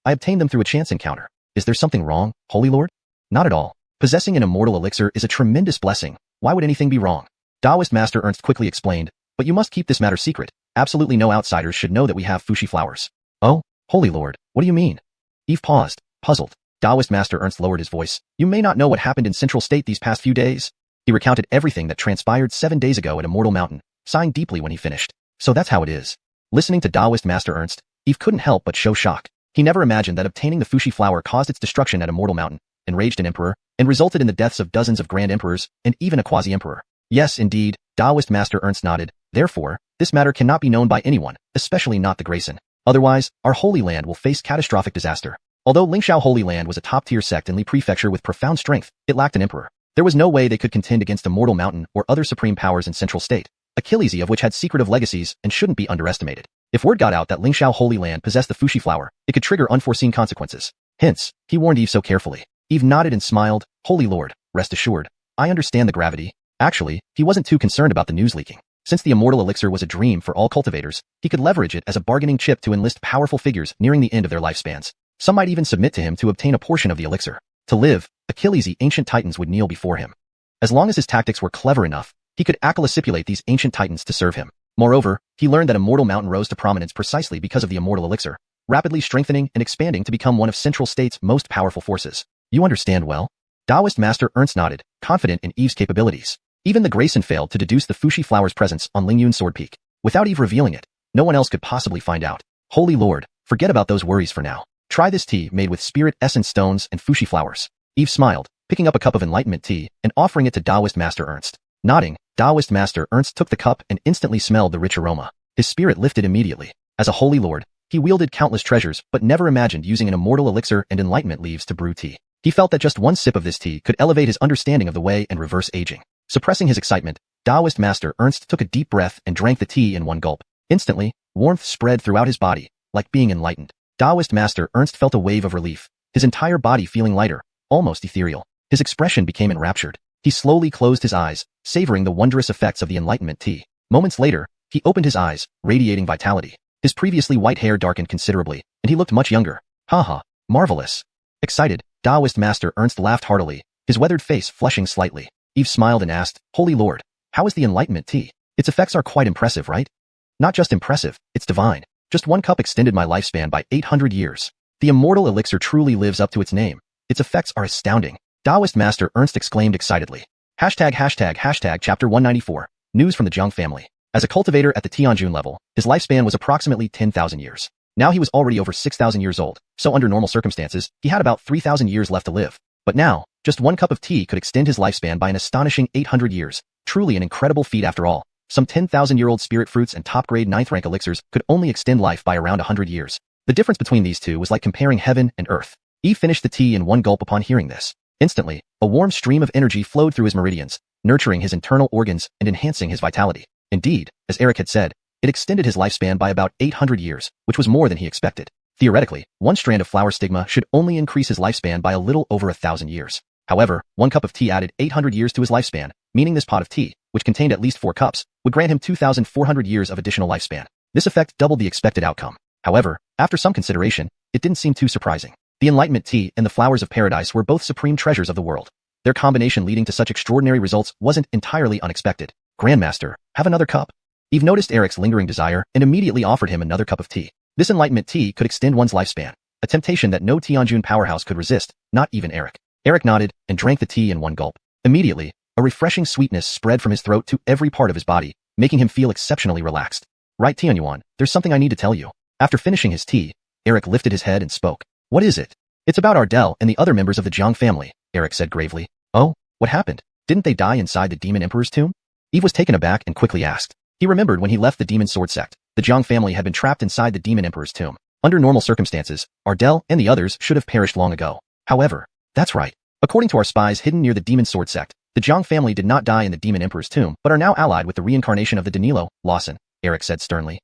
I obtained them through a chance encounter. Is there something wrong, Holy Lord? Not at all. Possessing an immortal elixir is a tremendous blessing. Why would anything be wrong? Taoist Master Ernst quickly explained, but you must keep this matter secret. Absolutely no outsiders should know that we have Fushi flowers. Oh, Holy Lord, what do you mean? Eve paused, puzzled. Taoist Master Ernst lowered his voice. You may not know what happened in Central State these past few days. He recounted everything that transpired 7 days ago at Immortal Mountain, sighing deeply when he finished. So that's how it is. Listening to Taoist Master Ernst, Eve couldn't help but show shock. He never imagined that obtaining the Fushi flower caused its destruction at Immortal Mountain, enraged an emperor, and resulted in the deaths of dozens of Grand Emperors and even a quasi-emperor. Yes, indeed, Taoist Master Ernst nodded. Therefore, this matter cannot be known by anyone, especially not the Grayson. Otherwise, our Holy Land will face catastrophic disaster. Although Lingxiao Holy Land was a top-tier sect in Li Prefecture with profound strength, it lacked an emperor. There was no way they could contend against Immortal Mountain or other supreme powers in Central State, Achillesi of which had secretive legacies and shouldn't be underestimated. If word got out that Lingxiao Holy Land possessed the Fushi flower, it could trigger unforeseen consequences. Hence, he warned Eve so carefully. Eve nodded and smiled. Holy Lord, rest assured, I understand the gravity. Actually, he wasn't too concerned about the news leaking. Since the Immortal Elixir was a dream for all cultivators, he could leverage it as a bargaining chip to enlist powerful figures nearing the end of their lifespans. Some might even submit to him to obtain a portion of the elixir. To live, Achilles' ancient titans would kneel before him. As long as his tactics were clever enough, he could accolacipulate these ancient titans to serve him. Moreover, he learned that Immortal Mountain rose to prominence precisely because of the Immortal Elixir, rapidly strengthening and expanding to become one of Central State's most powerful forces. You understand well? Taoist Master Ernst nodded, confident in Eve's capabilities. Even the Grayson failed to deduce the Fushi flower's presence on Lingyun's sword peak. Without Eve revealing it, no one else could possibly find out. Holy Lord, forget about those worries for now. Try this tea made with spirit essence stones and Fushi flowers. Eve smiled, picking up a cup of Enlightenment tea and offering it to Taoist Master Ernst. Nodding, Taoist Master Ernst took the cup and instantly smelled the rich aroma. His spirit lifted immediately. As a holy lord, he wielded countless treasures but never imagined using an immortal elixir and enlightenment leaves to brew tea. He felt that just one sip of this tea could elevate his understanding of the way and reverse aging. Suppressing his excitement, Taoist Master Ernst took a deep breath and drank the tea in one gulp. Instantly, warmth spread throughout his body, like being enlightened. Taoist Master Ernst felt a wave of relief, his entire body feeling lighter, almost ethereal. His expression became enraptured. He slowly closed his eyes, savoring the wondrous effects of the enlightenment tea. Moments later, he opened his eyes, radiating vitality. His previously white hair darkened considerably, and he looked much younger. Haha, marvelous. Excited, Taoist Master Ernst laughed heartily, his weathered face flushing slightly. Eve smiled and asked, Holy Lord, how is the enlightenment tea? Its effects are quite impressive, right? Not just impressive, it's divine. Just one cup extended my lifespan by 800 years. The immortal elixir truly lives up to its name. Its effects are astounding. Taoist Master Ernst exclaimed excitedly. ##### Chapter 194. News from the Zhang family. As a cultivator at the Tianjun level, his lifespan was approximately 10,000 years. Now he was already over 6,000 years old, so under normal circumstances, he had about 3,000 years left to live. But now, just one cup of tea could extend his lifespan by an astonishing 800 years. Truly an incredible feat after all. Some 10,000-year-old spirit fruits and top-grade 9th-rank elixirs could only extend life by around 100 years. The difference between these two was like comparing heaven and earth. Eve finished the tea in one gulp upon hearing this. Instantly, a warm stream of energy flowed through his meridians, nurturing his internal organs and enhancing his vitality. Indeed, as Eric had said, it extended his lifespan by about 800 years, which was more than he expected. Theoretically, one strand of flower stigma should only increase his lifespan by a little over 1,000 years. However, one cup of tea added 800 years to his lifespan, meaning this pot of tea, which contained at least 4 cups, would grant him 2,400 years of additional lifespan. This effect doubled the expected outcome. However, after some consideration, it didn't seem too surprising. The Enlightenment tea and the flowers of paradise were both supreme treasures of the world. Their combination leading to such extraordinary results wasn't entirely unexpected. Grandmaster, have another cup? Eve noticed Eric's lingering desire and immediately offered him another cup of tea. This Enlightenment tea could extend one's lifespan, a temptation that no Tianjun powerhouse could resist, not even Eric. Eric nodded and drank the tea in one gulp. Immediately, a refreshing sweetness spread from his throat to every part of his body, making him feel exceptionally relaxed. Right, Tianyuan, there's something I need to tell you. After finishing his tea, Eric lifted his head and spoke. What is it? It's about Ardell and the other members of the Zhang family, Eric said gravely. Oh, what happened? Didn't they die inside the Demon Emperor's tomb? Eve was taken aback and quickly asked. He remembered when he left the Demon Sword sect, the Zhang family had been trapped inside the Demon Emperor's tomb. Under normal circumstances, Ardell and the others should have perished long ago. However, that's right. According to our spies hidden near the Demon Sword sect, the Zhang family did not die in the Demon Emperor's tomb, but are now allied with the reincarnation of the Danilo, Lawson, Eric said sternly.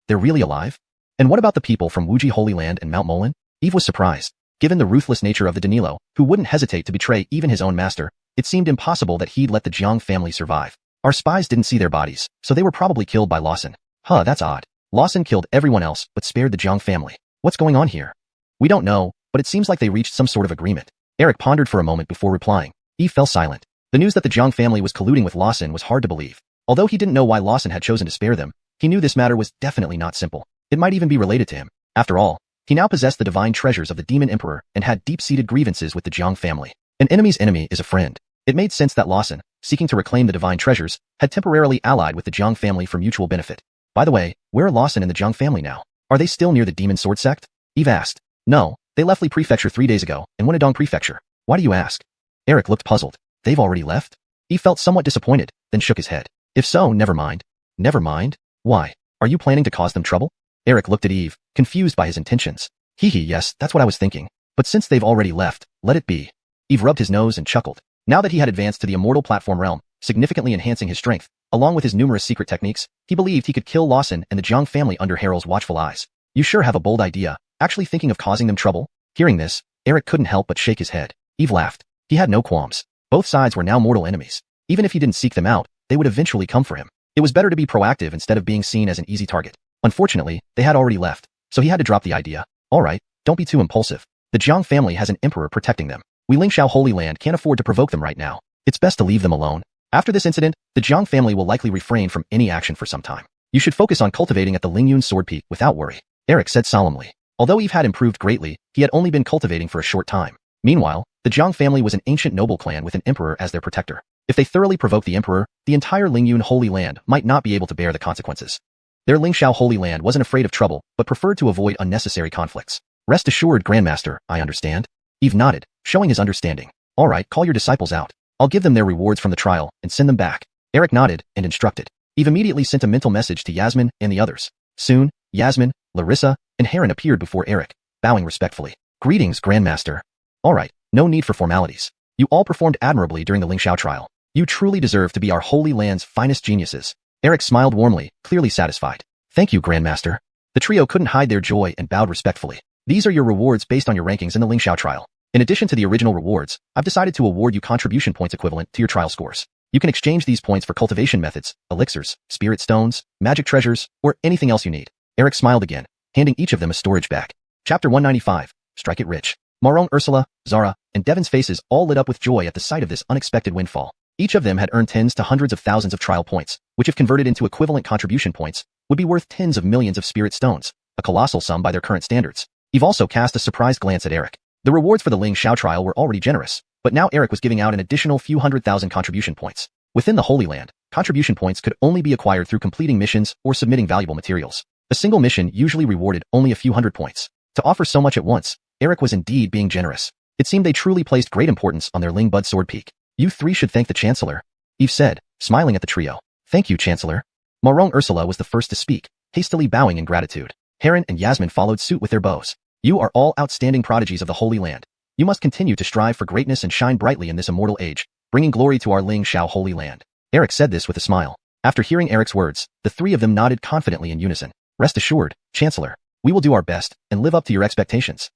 They're really alive? And what about the people from Wuji Holy Land and Mount Molan? Eve was surprised. Given the ruthless nature of the Danilo, who wouldn't hesitate to betray even his own master, it seemed impossible that he'd let the Zhang family survive. Our spies didn't see their bodies, so they were probably killed by Lawson. That's odd. Lawson killed everyone else, but spared the Zhang family. What's going on here? We don't know, but it seems like they reached some sort of agreement. Eric pondered for a moment before replying. Eve fell silent. The news that the Zhang family was colluding with Lawson was hard to believe. Although he didn't know why Lawson had chosen to spare them, he knew this matter was definitely not simple. It might even be related to him. After all, he now possessed the divine treasures of the Demon Emperor and had deep-seated grievances with the Zhang family. An enemy's enemy is a friend. It made sense that Lawson, seeking to reclaim the divine treasures, had temporarily allied with the Zhang family for mutual benefit. By the way, where are Lawson and the Zhang family now? Are they still near the Demon Sword sect? Eve asked. No, they left Li Prefecture 3 days ago and Wennedong Prefecture. Why do you ask? Eric looked puzzled. They've already left? Eve felt somewhat disappointed, then shook his head. If so, never mind. Never mind? Why? Are you planning to cause them trouble? Eric looked at Eve, confused by his intentions. Yes, that's what I was thinking. But since they've already left, let it be. Eve rubbed his nose and chuckled. Now that he had advanced to the immortal platform realm, significantly enhancing his strength, along with his numerous secret techniques, he believed he could kill Lawson and the Zhang family under Harrell's watchful eyes. You sure have a bold idea, actually thinking of causing them trouble? Hearing this, Eric couldn't help but shake his head. Eve laughed. He had no qualms. Both sides were now mortal enemies. Even if he didn't seek them out, they would eventually come for him. It was better to be proactive instead of being seen as an easy target. Unfortunately, they had already left, so he had to drop the idea. Alright, don't be too impulsive. The Jiang family has an emperor protecting them. We Lingxiao Holy Land can't afford to provoke them right now. It's best to leave them alone. After this incident, the Jiang family will likely refrain from any action for some time. You should focus on cultivating at the Lingyun Sword Peak without worry, Eric said solemnly. Although Eve had improved greatly, he had only been cultivating for a short time. Meanwhile, the Jiang family was an ancient noble clan with an emperor as their protector. If they thoroughly provoked the emperor, the entire Lingyun Holy Land might not be able to bear the consequences. Their Lingxiao Holy Land wasn't afraid of trouble, but preferred to avoid unnecessary conflicts. Rest assured, Grandmaster, I understand. Eve nodded, showing his understanding. Alright, call your disciples out. I'll give them their rewards from the trial and send them back. Eric nodded and instructed. Eve immediately sent a mental message to Yasmin and the others. Soon, Yasmin, Larissa, and Heron appeared before Eric, bowing respectfully. Greetings, Grandmaster. Alright, no need for formalities. You all performed admirably during the Lingxiao trial. You truly deserve to be our Holy Land's finest geniuses. Eric smiled warmly, clearly satisfied. Thank you, Grandmaster. The trio couldn't hide their joy and bowed respectfully. These are your rewards based on your rankings in the Lingxiao trial. In addition to the original rewards, I've decided to award you contribution points equivalent to your trial scores. You can exchange these points for cultivation methods, elixirs, spirit stones, magic treasures, or anything else you need. Eric smiled again, handing each of them a storage bag. Chapter 195, Strike It Rich. Marong, Ursula, Zara, and Devon's faces all lit up with joy at the sight of this unexpected windfall. Each of them had earned tens to hundreds of thousands of trial points, which if converted into equivalent contribution points, would be worth tens of millions of spirit stones, a colossal sum by their current standards. Eve also cast a surprised glance at Eric. The rewards for the Lingxiao trial were already generous, but now Eric was giving out an additional few 100,000 contribution points. Within the Holy Land, contribution points could only be acquired through completing missions or submitting valuable materials. A single mission usually rewarded only a few hundred points. To offer so much at once, Eric was indeed being generous. It seemed they truly placed great importance on their Lingbud Sword Peak. You three should thank the Chancellor, Eve said, smiling at the trio. Thank you, Chancellor. Marong Ursula was the first to speak, hastily bowing in gratitude. Heron and Yasmin followed suit with their bows. You are all outstanding prodigies of the Holy Land. You must continue to strive for greatness and shine brightly in this immortal age, bringing glory to our Lingxiao Holy Land. Eric said this with a smile. After hearing Eric's words, the three of them nodded confidently in unison. Rest assured, Chancellor, we will do our best and live up to your expectations.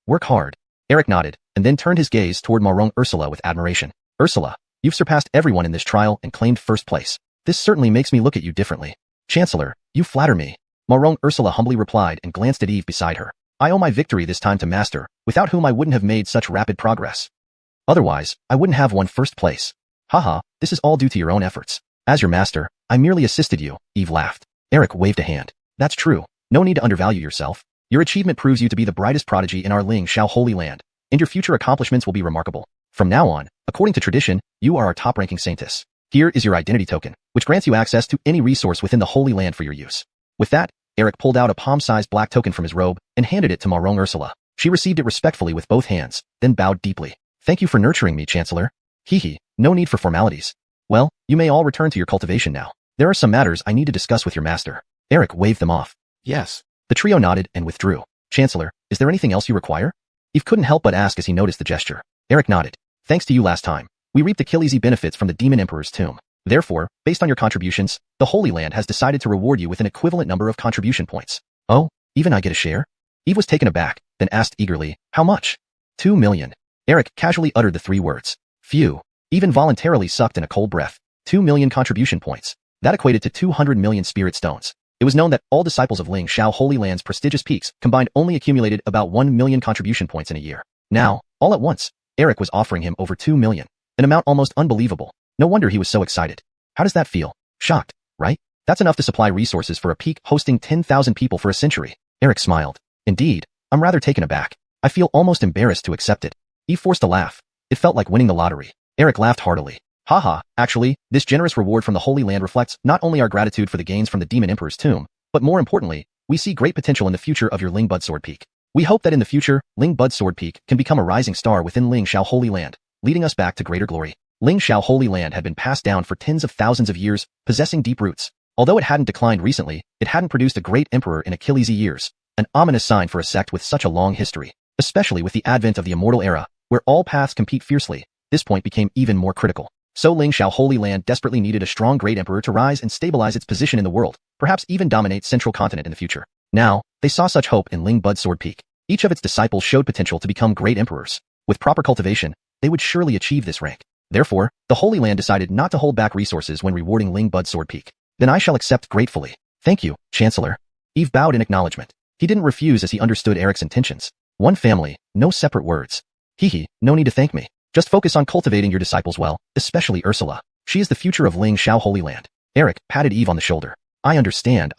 Work hard. Eric nodded, and then turned his gaze toward Marong Ursula with admiration. Ursula, you've surpassed everyone in this trial and claimed first place. This certainly makes me look at you differently. Chancellor, you flatter me. Marong Ursula humbly replied and glanced at Eve beside her. I owe my victory this time to Master, without whom I wouldn't have made such rapid progress. Otherwise, I wouldn't have won first place. Haha, this is all due to your own efforts. As your master, I merely assisted you, Eve laughed. Eric waved a hand. That's true. No need to undervalue yourself. Your achievement proves you to be the brightest prodigy in our Lingxiao Holy Land, and your future accomplishments will be remarkable. From now on, according to tradition, you are our top-ranking saintess. Here is your identity token, which grants you access to any resource within the Holy Land for your use. With that, Eric pulled out a palm-sized black token from his robe and handed it to Marong Ursula. She received it respectfully with both hands, then bowed deeply. Thank you for nurturing me, Chancellor. Hehe, no need for formalities. Well, you may all return to your cultivation now. There are some matters I need to discuss with your master. Eric waved them off. Yes. The trio nodded and withdrew. Chancellor, is there anything else you require? Eve couldn't help but ask as he noticed the gesture. Eric nodded. Thanks to you last time, we reaped Achilles' benefits from the Demon Emperor's tomb. Therefore, based on your contributions, the Holy Land has decided to reward you with an equivalent number of contribution points. Oh, even I get a share? Eve was taken aback, then asked eagerly, how much? 2 million. Eric casually uttered the 3 words. Phew. Eve involuntarily sucked in a cold breath. 2 million contribution points. That equated to 200 million spirit stones. It was known that all disciples of Lingxiao Holy Land's prestigious peaks combined only accumulated about 1 million contribution points in a year. Now, all at once, Eric was offering him over 2 million. An amount almost unbelievable. No wonder he was so excited. How does that feel? Shocked, right? That's enough to supply resources for a peak hosting 10,000 people for a century. Eric smiled. Indeed, I'm rather taken aback. I feel almost embarrassed to accept it. Eve forced a laugh. It felt like winning the lottery. Eric laughed heartily. Haha, actually, this generous reward from the Holy Land reflects not only our gratitude for the gains from the Demon Emperor's tomb, but more importantly, we see great potential in the future of your Lingbud Sword Peak. We hope that in the future, Lingbud Sword Peak can become a rising star within Lingxiao Holy Land, leading us back to greater glory. Lingxiao Holy Land had been passed down for tens of thousands of years, possessing deep roots. Although it hadn't declined recently, it hadn't produced a great emperor in Achilles' years, an ominous sign for a sect with such a long history. Especially with the advent of the Immortal era, where all paths compete fiercely, this point became even more critical. So Lingxiao Holy Land desperately needed a strong great emperor to rise and stabilize its position in the world, perhaps even dominate Central Continent in the future. Now, they saw such hope in Lingbud Sword Peak. Each of its disciples showed potential to become great emperors. With proper cultivation, they would surely achieve this rank. Therefore, the Holy Land decided not to hold back resources when rewarding Lingbud Sword Peak. Then I shall accept gratefully. Thank you, Chancellor. Eve bowed in acknowledgement. He didn't refuse as he understood Eric's intentions. One family, no separate words. Hehe, no need to thank me. Just focus on cultivating your disciples well, especially Ursula. She is the future of Lingxiao Holy Land. Eric patted Eve on the shoulder. I understand.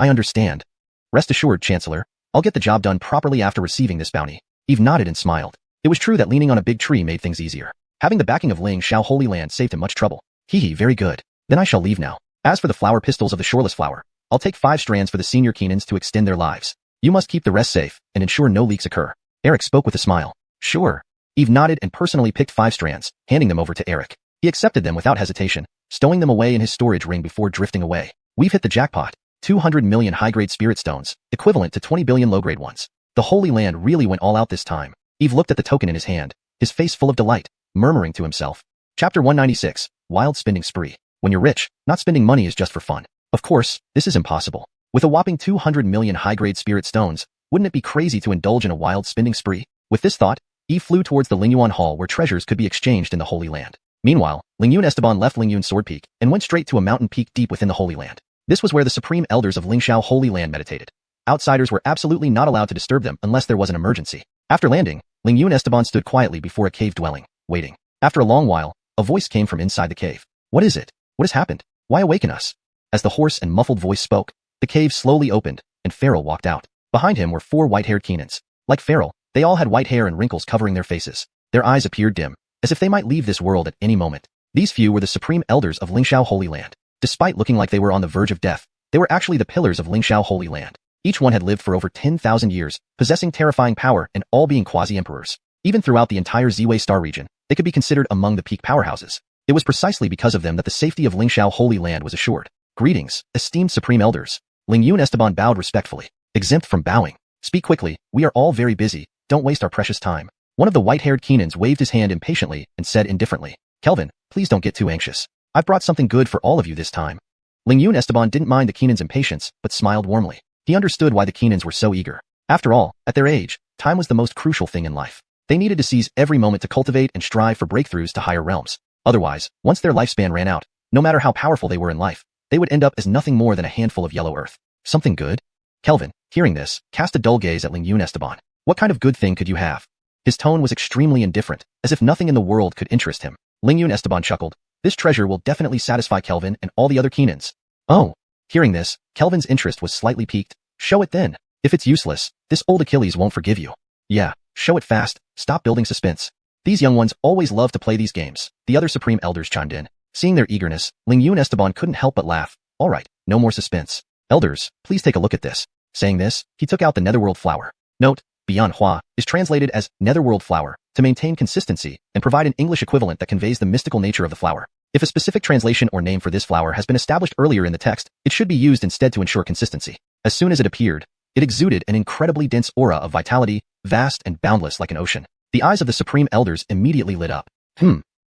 Rest assured, Chancellor. I'll get the job done properly after receiving this bounty. Eve nodded and smiled. It was true that leaning on a big tree made things easier. Having the backing of Lingxiao Holy Land saved him much trouble. Hehe, very good. Then I shall leave now. As for the flower pistols of the shoreless flower, I'll take 5 strands for the senior Keenans to extend their lives. You must keep the rest safe and ensure no leaks occur. Eric spoke with a smile. Sure. Eve nodded and personally picked 5 strands, handing them over to Eric. He accepted them without hesitation, stowing them away in his storage ring before drifting away. We've hit the jackpot. 200 million high-grade spirit stones, equivalent to 20 billion low-grade ones. The Holy Land really went all out this time. Eve looked at the token in his hand, his face full of delight, murmuring to himself. Chapter 196, Wild Spending Spree. When you're rich, not spending money is just for fun. Of course, this is impossible. With a whopping 200 million high-grade spirit stones, wouldn't it be crazy to indulge in a wild spending spree? With this thought, Eve flew towards the Lingyuan Hall where treasures could be exchanged in the Holy Land. Meanwhile, Lingyun Esteban left Lingyun Sword Peak and went straight to a mountain peak deep within the Holy Land. This was where the supreme elders of Lingxiao Holy Land meditated. Outsiders were absolutely not allowed to disturb them unless there was an emergency. After landing, Lingyun Esteban stood quietly before a cave dwelling, waiting. After a long while, a voice came from inside the cave. What is it? What has happened? Why awaken us? As the hoarse and muffled voice spoke, the cave slowly opened, and Farrell walked out. Behind him were 4 white-haired Keenans. Like Farrell, they all had white hair and wrinkles covering their faces. Their eyes appeared dim, as if they might leave this world at any moment. These few were the supreme elders of Lingxiao Holy Land. Despite looking like they were on the verge of death, they were actually the pillars of Lingxiao Holy Land. Each one had lived for over 10,000 years, possessing terrifying power and all being quasi-emperors. Even throughout the entire Ziwei Star region, they could be considered among the peak powerhouses. It was precisely because of them that the safety of Lingxiao Holy Land was assured. Greetings, esteemed supreme elders. Lingyun Esteban bowed respectfully. Exempt from bowing. Speak quickly, we are all very busy, don't waste our precious time. One of the white-haired Keenans waved his hand impatiently and said indifferently, Kelvin, please don't get too anxious. I've brought something good for all of you this time. Lingyun Esteban didn't mind the Keenans' impatience, but smiled warmly. He understood why the Keenans were so eager. After all, at their age, time was the most crucial thing in life. They needed to seize every moment to cultivate and strive for breakthroughs to higher realms. Otherwise, once their lifespan ran out, no matter how powerful they were in life, they would end up as nothing more than a handful of yellow earth. Something good? Kelvin, hearing this, cast a dull gaze at Lingyun Esteban. What kind of good thing could you have? His tone was extremely indifferent, as if nothing in the world could interest him. Lingyun Esteban chuckled. This treasure will definitely satisfy Kelvin and all the other Keenans. Oh. Hearing this, Kelvin's interest was slightly piqued. Show it then. If it's useless, this old Achilles won't forgive you. Yeah, show it fast, stop building suspense. These young ones always love to play these games, the other supreme elders chimed in. Seeing their eagerness, Lingyun Esteban couldn't help but laugh. Alright, no more suspense. Elders, please take a look at this. Saying this, he took out the Netherworld Flower. Note, donghua is translated as Netherworld Flower, to maintain consistency and provide an English equivalent that conveys the mystical nature of the flower. If a specific translation or name for this flower has been established earlier in the text, it should be used instead to ensure consistency. As soon as it appeared, it exuded an incredibly dense aura of vitality, vast and boundless like an ocean. The eyes of the supreme elders immediately lit up.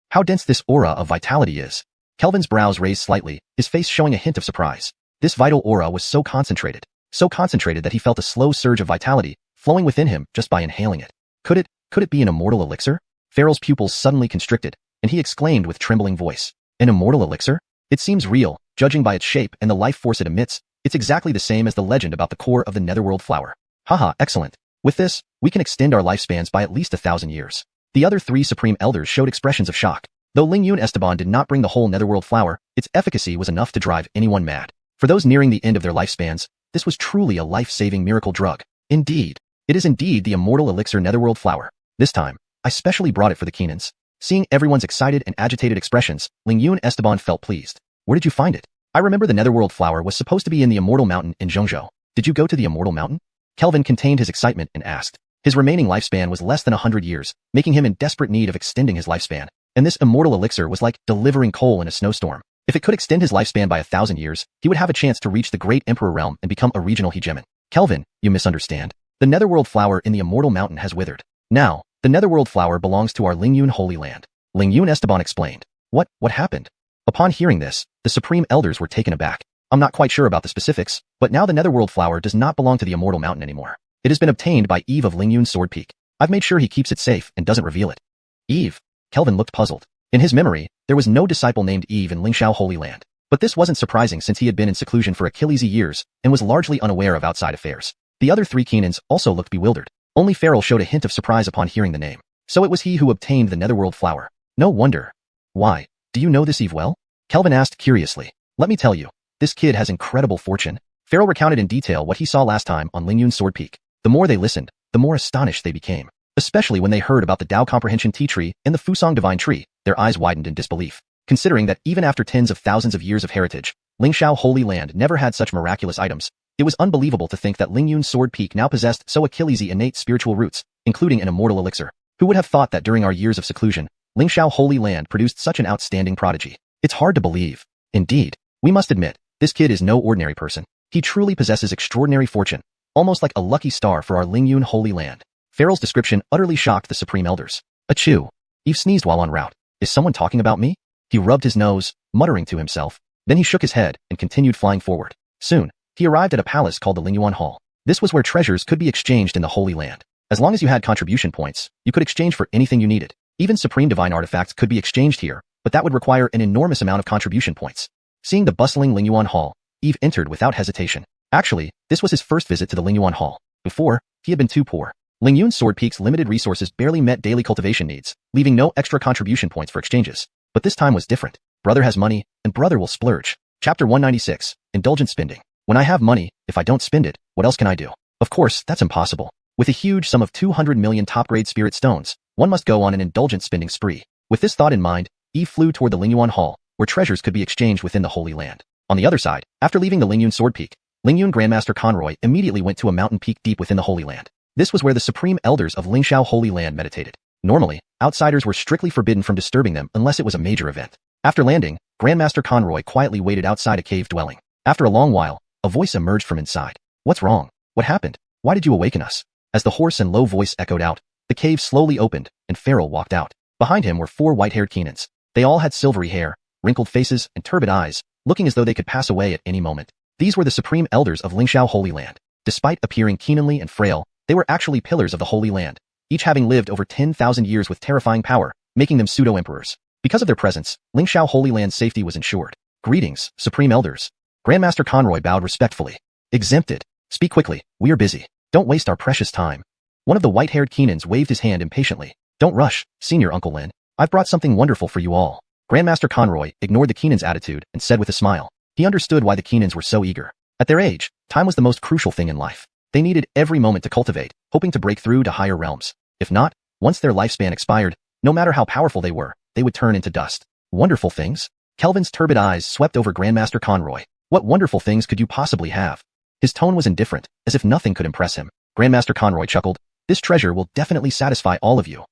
How dense this aura of vitality is. Kelvin's brows raised slightly, his face showing a hint of surprise. This vital aura was so concentrated that he felt a slow surge of vitality flowing within him just by inhaling it. Could it be an immortal elixir? Farrell's pupils suddenly constricted, and he exclaimed with trembling voice. An immortal elixir? It seems real, judging by its shape and the life force it emits. It's exactly the same as the legend about the core of the Netherworld Flower. Haha, excellent. With this, we can extend our lifespans by at least 1,000 years. The other 3 supreme elders showed expressions of shock. Though Lingyun Esteban did not bring the whole Netherworld Flower, its efficacy was enough to drive anyone mad. For those nearing the end of their lifespans, this was truly a life-saving miracle drug. Indeed. It is indeed the immortal elixir Netherworld Flower. This time, I specially brought it for the Keenans. Seeing everyone's excited and agitated expressions, Lingyun Esteban felt pleased. Where did you find it? I remember the Netherworld Flower was supposed to be in the Immortal Mountain in Zhongzhou. Did you go to the Immortal Mountain? Kelvin contained his excitement and asked. His remaining lifespan was less than 100 years, making him in desperate need of extending his lifespan. And this immortal elixir was like delivering coal in a snowstorm. If it could extend his lifespan by 1,000 years, he would have a chance to reach the Great Emperor realm and become a regional hegemon. Kelvin, you misunderstand. The Netherworld Flower in the Immortal Mountain has withered. Now, the Netherworld Flower belongs to our Lingyun Holy Land. Lingyun Esteban explained. What happened? Upon hearing this, the Supreme Elders were taken aback. I'm not quite sure about the specifics, but now the Netherworld Flower does not belong to the Immortal Mountain anymore. It has been obtained by Eve of Lingyun Sword Peak. I've made sure he keeps it safe and doesn't reveal it. Eve? Kelvin looked puzzled. In his memory, there was no disciple named Eve in Lingxiao Holy Land. But this wasn't surprising since he had been in seclusion for Achilles' years and was largely unaware of outside affairs. The other 3 Keenans also looked bewildered. Only Farrell showed a hint of surprise upon hearing the name. So it was he who obtained the Netherworld flower. No wonder. Why? Do you know this Eve well? Kelvin asked curiously. Let me tell you, this kid has incredible fortune. Farrell recounted in detail what he saw last time on Lingyun's Sword Peak. The more they listened, the more astonished they became. Especially when they heard about the Dao Comprehension Tea Tree and the Fusong Divine Tree, their eyes widened in disbelief. Considering that even after tens of thousands of years of heritage, Lingxiao Holy Land never had such miraculous items, it was unbelievable to think that Lingyun's Sword Peak now possessed so Achilles' innate spiritual roots, including an immortal elixir. Who would have thought that during our years of seclusion, Lingxiao Holy Land produced such an outstanding prodigy? It's hard to believe. Indeed, we must admit, this kid is no ordinary person. He truly possesses extraordinary fortune, almost like a lucky star for our Lingyun Holy Land. Farrell's description utterly shocked the Supreme Elders. Achoo! Eve sneezed while en route. Is someone talking about me? He rubbed his nose, muttering to himself. Then he shook his head and continued flying forward. Soon, he arrived at a palace called the Lingyuan Hall. This was where treasures could be exchanged in the Holy Land. As long as you had contribution points, you could exchange for anything you needed. Even supreme divine artifacts could be exchanged here, but that would require an enormous amount of contribution points. Seeing the bustling Lingyuan Hall, Eve entered without hesitation. Actually, this was his first visit to the Lingyuan Hall. Before, he had been too poor. Lingyun's Sword Peak's limited resources barely met daily cultivation needs, leaving no extra contribution points for exchanges. But this time was different. Brother has money, and brother will splurge. Chapter 196, Indulgent Spending. When I have money, if I don't spend it, what else can I do? Of course, that's impossible. With a huge sum of 200 million top-grade spirit stones, one must go on an indulgent spending spree. With this thought in mind, Eve flew toward the Lingyuan Hall, where treasures could be exchanged within the Holy Land. On the other side, after leaving the Lingyun Sword Peak, Lingyun Grandmaster Conroy immediately went to a mountain peak deep within the Holy Land. This was where the Supreme Elders of Lingxiao Holy Land meditated. Normally, outsiders were strictly forbidden from disturbing them unless it was a major event. After landing, Grandmaster Conroy quietly waited outside a cave dwelling. After a long while, a voice emerged from inside. What's wrong? What happened? Why did you awaken us? As the hoarse and low voice echoed out, the cave slowly opened, and Farrell walked out. Behind him were 4 white-haired Keenans. They all had silvery hair, wrinkled faces, and turbid eyes, looking as though they could pass away at any moment. These were the Supreme Elders of Lingxiao Holy Land. Despite appearing keenly and frail, they were actually pillars of the Holy Land, each having lived over 10,000 years with terrifying power, making them pseudo-emperors. Because of their presence, Lingxiao Holy Land's safety was ensured. Greetings, Supreme Elders. Grandmaster Conroy bowed respectfully. Exempted. Speak quickly, we are busy. Don't waste our precious time. One of the white-haired Keenans waved his hand impatiently. Don't rush, Senior Uncle Lin. I've brought something wonderful for you all. Grandmaster Conroy ignored the Keenan's attitude and said with a smile. He understood why the Keenans were so eager. At their age, time was the most crucial thing in life. They needed every moment to cultivate, hoping to break through to higher realms. If not, once their lifespan expired, no matter how powerful they were, they would turn into dust. Wonderful things? Kelvin's turbid eyes swept over Grandmaster Conroy. What wonderful things could you possibly have? His tone was indifferent, as if nothing could impress him. Grandmaster Conroy chuckled. This treasure will definitely satisfy all of you.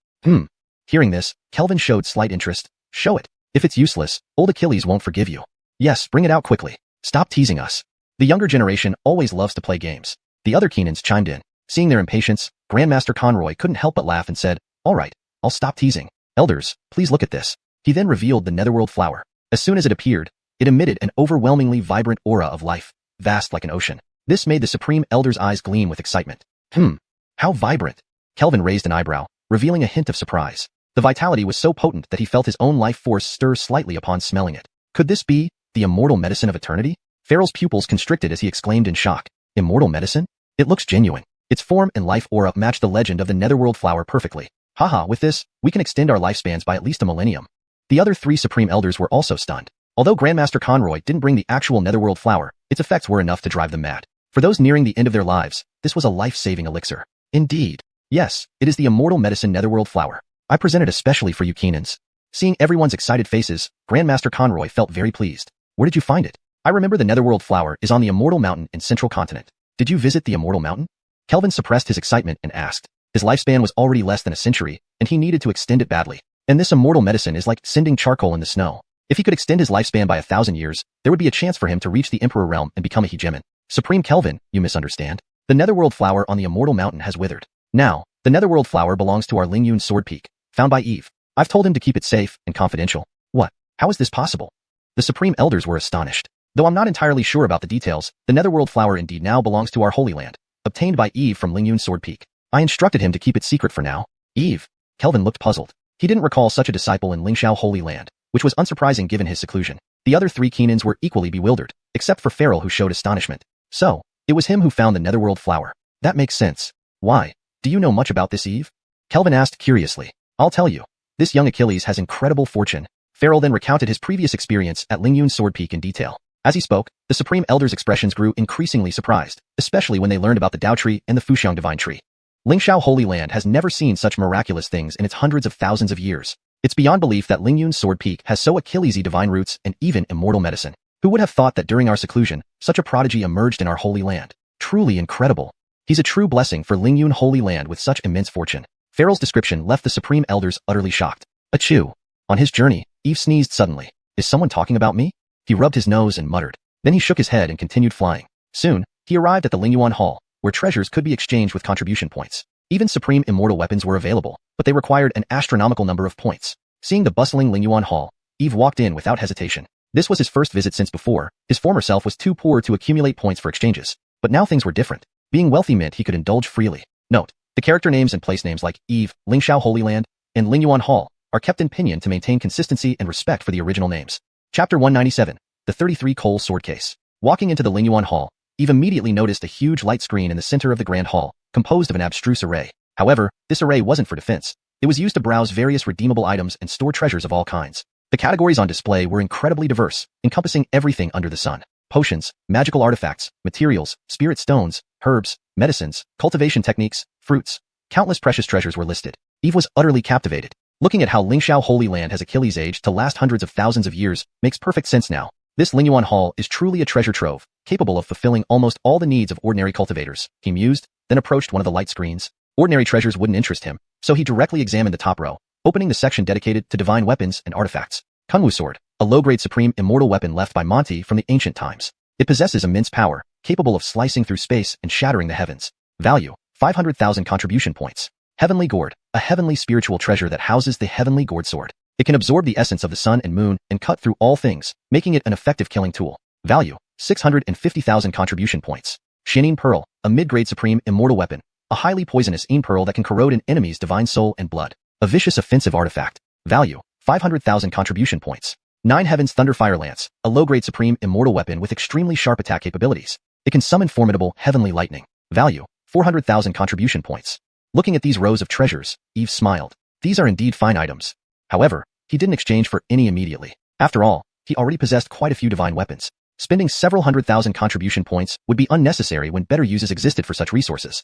Hearing this, Kelvin showed slight interest. Show it. If it's useless, old Achilles won't forgive you. Yes, bring it out quickly. Stop teasing us. The younger generation always loves to play games. The other Keenans chimed in. Seeing their impatience, Grandmaster Conroy couldn't help but laugh and said, all right, I'll stop teasing. Elders, please look at this. He then revealed the Netherworld flower. As soon as it appeared, it emitted an overwhelmingly vibrant aura of life, vast like an ocean. This made the Supreme Elder's eyes gleam with excitement. How vibrant. Kelvin raised an eyebrow, revealing a hint of surprise. The vitality was so potent that he felt his own life force stir slightly upon smelling it. Could this be the immortal medicine of eternity? Farrell's pupils constricted as he exclaimed in shock. Immortal medicine? It looks genuine. Its form and life aura matched the legend of the Netherworld flower perfectly. Haha, with this, we can extend our lifespans by at least a millennium. The other 3 Supreme Elders were also stunned. Although Grandmaster Conroy didn't bring the actual Netherworld flower, its effects were enough to drive them mad. For those nearing the end of their lives, this was a life-saving elixir. Indeed. Yes, it is the immortal medicine Netherworld flower. I present it especially for you Keenans. Seeing everyone's excited faces, Grandmaster Conroy felt very pleased. Where did you find it? I remember the Netherworld flower is on the Immortal Mountain in Central Continent. Did you visit the Immortal Mountain? Kelvin suppressed his excitement and asked. His lifespan was already less than a century, and he needed to extend it badly. And this immortal medicine is like sending charcoal in the snow. If he could extend his lifespan by 1,000 years, there would be a chance for him to reach the Emperor realm and become a hegemon. Supreme Kelvin, you misunderstand. The Netherworld flower on the Immortal Mountain has withered. Now, the Netherworld flower belongs to our Lingyun Sword Peak, found by Eve. I've told him to keep it safe and confidential. What? How is this possible? The Supreme Elders were astonished. Though I'm not entirely sure about the details, the Netherworld flower indeed now belongs to our Holy Land, obtained by Eve from Lingyun Sword Peak. I instructed him to keep it secret for now. Eve? Kelvin looked puzzled. He didn't recall such a disciple in Lingxiao Holy Land, which was unsurprising given his seclusion. The other 3 Keenans were equally bewildered, except for Farrell, who showed astonishment. So, it was him who found the Netherworld flower. That makes sense. Why? Do you know much about this, Eve? Kelvin asked curiously. I'll tell you. This young Achilles has incredible fortune. Farrell then recounted his previous experience at Lingyun's Sword Peak in detail. As he spoke, the Supreme Elder's expressions grew increasingly surprised, especially when they learned about the Dao Tree and the Fuxiang Divine Tree. Lingxiao Holy Land has never seen such miraculous things in its hundreds of thousands of years. It's beyond belief that Lingyun's Sword Peak has so Achillesy divine roots and even immortal medicine. Who would have thought that during our seclusion, such a prodigy emerged in our holy land? Truly incredible. He's a true blessing for Lingyun Holy Land with such immense fortune. Farrell's description left the Supreme Elders utterly shocked. Achoo. On his journey, Eve sneezed suddenly. Is someone talking about me? He rubbed his nose and muttered. Then he shook his head and continued flying. Soon, he arrived at the Lingyuan Hall, where treasures could be exchanged with contribution points. Even supreme immortal weapons were available, but they required an astronomical number of points. Seeing the bustling Lingyuan Hall, Eve walked in without hesitation. This was his first visit since before. His former self was too poor to accumulate points for exchanges. But now things were different. Being wealthy meant he could indulge freely. Note, the character names and place names like Eve, Lingxiao Holy Land, and Lingyuan Hall are kept in pinyin to maintain consistency and respect for the original names. Chapter 197, The 33 Coal Sword Case. Walking into the Lingyuan Hall, Eve immediately noticed a huge light screen in the center of the Grand Hall, composed of an abstruse array. However, this array wasn't for defense. It was used to browse various redeemable items and store treasures of all kinds. The categories on display were incredibly diverse, encompassing everything under the sun. Potions, magical artifacts, materials, spirit stones, herbs, medicines, cultivation techniques, fruits. Countless precious treasures were listed. Eve was utterly captivated. Looking at how Lingxiao Holy Land has Achilles' age to last hundreds of thousands of years makes perfect sense now. This Lingyuan Hall is truly a treasure trove, capable of fulfilling almost all the needs of ordinary cultivators. He mused, then approached one of the light screens. Ordinary treasures wouldn't interest him, so he directly examined the top row, opening the section dedicated to divine weapons and artifacts. Kunwu Sword, a low-grade supreme immortal weapon left by Monty from the ancient times. It possesses immense power, capable of slicing through space and shattering the heavens. Value, 500,000 contribution points. Heavenly Gourd, a heavenly spiritual treasure that houses the Heavenly Gourd Sword. It can absorb the essence of the sun and moon and cut through all things, making it an effective killing tool. Value, 650,000 contribution points. Xianin Pearl, a mid-grade supreme immortal weapon. A highly poisonous pearl that can corrode an enemy's divine soul and blood. A vicious offensive artifact. Value, 500,000 contribution points. 9 Heavens Thunderfire Lance, a low-grade supreme immortal weapon with extremely sharp attack capabilities. It can summon formidable heavenly lightning. Value, 400,000 contribution points. Looking at these rows of treasures, Eve smiled. These are indeed fine items. However, he didn't exchange for any immediately. After all, he already possessed quite a few divine weapons. Spending several 100,000 contribution points would be unnecessary when better uses existed for such resources.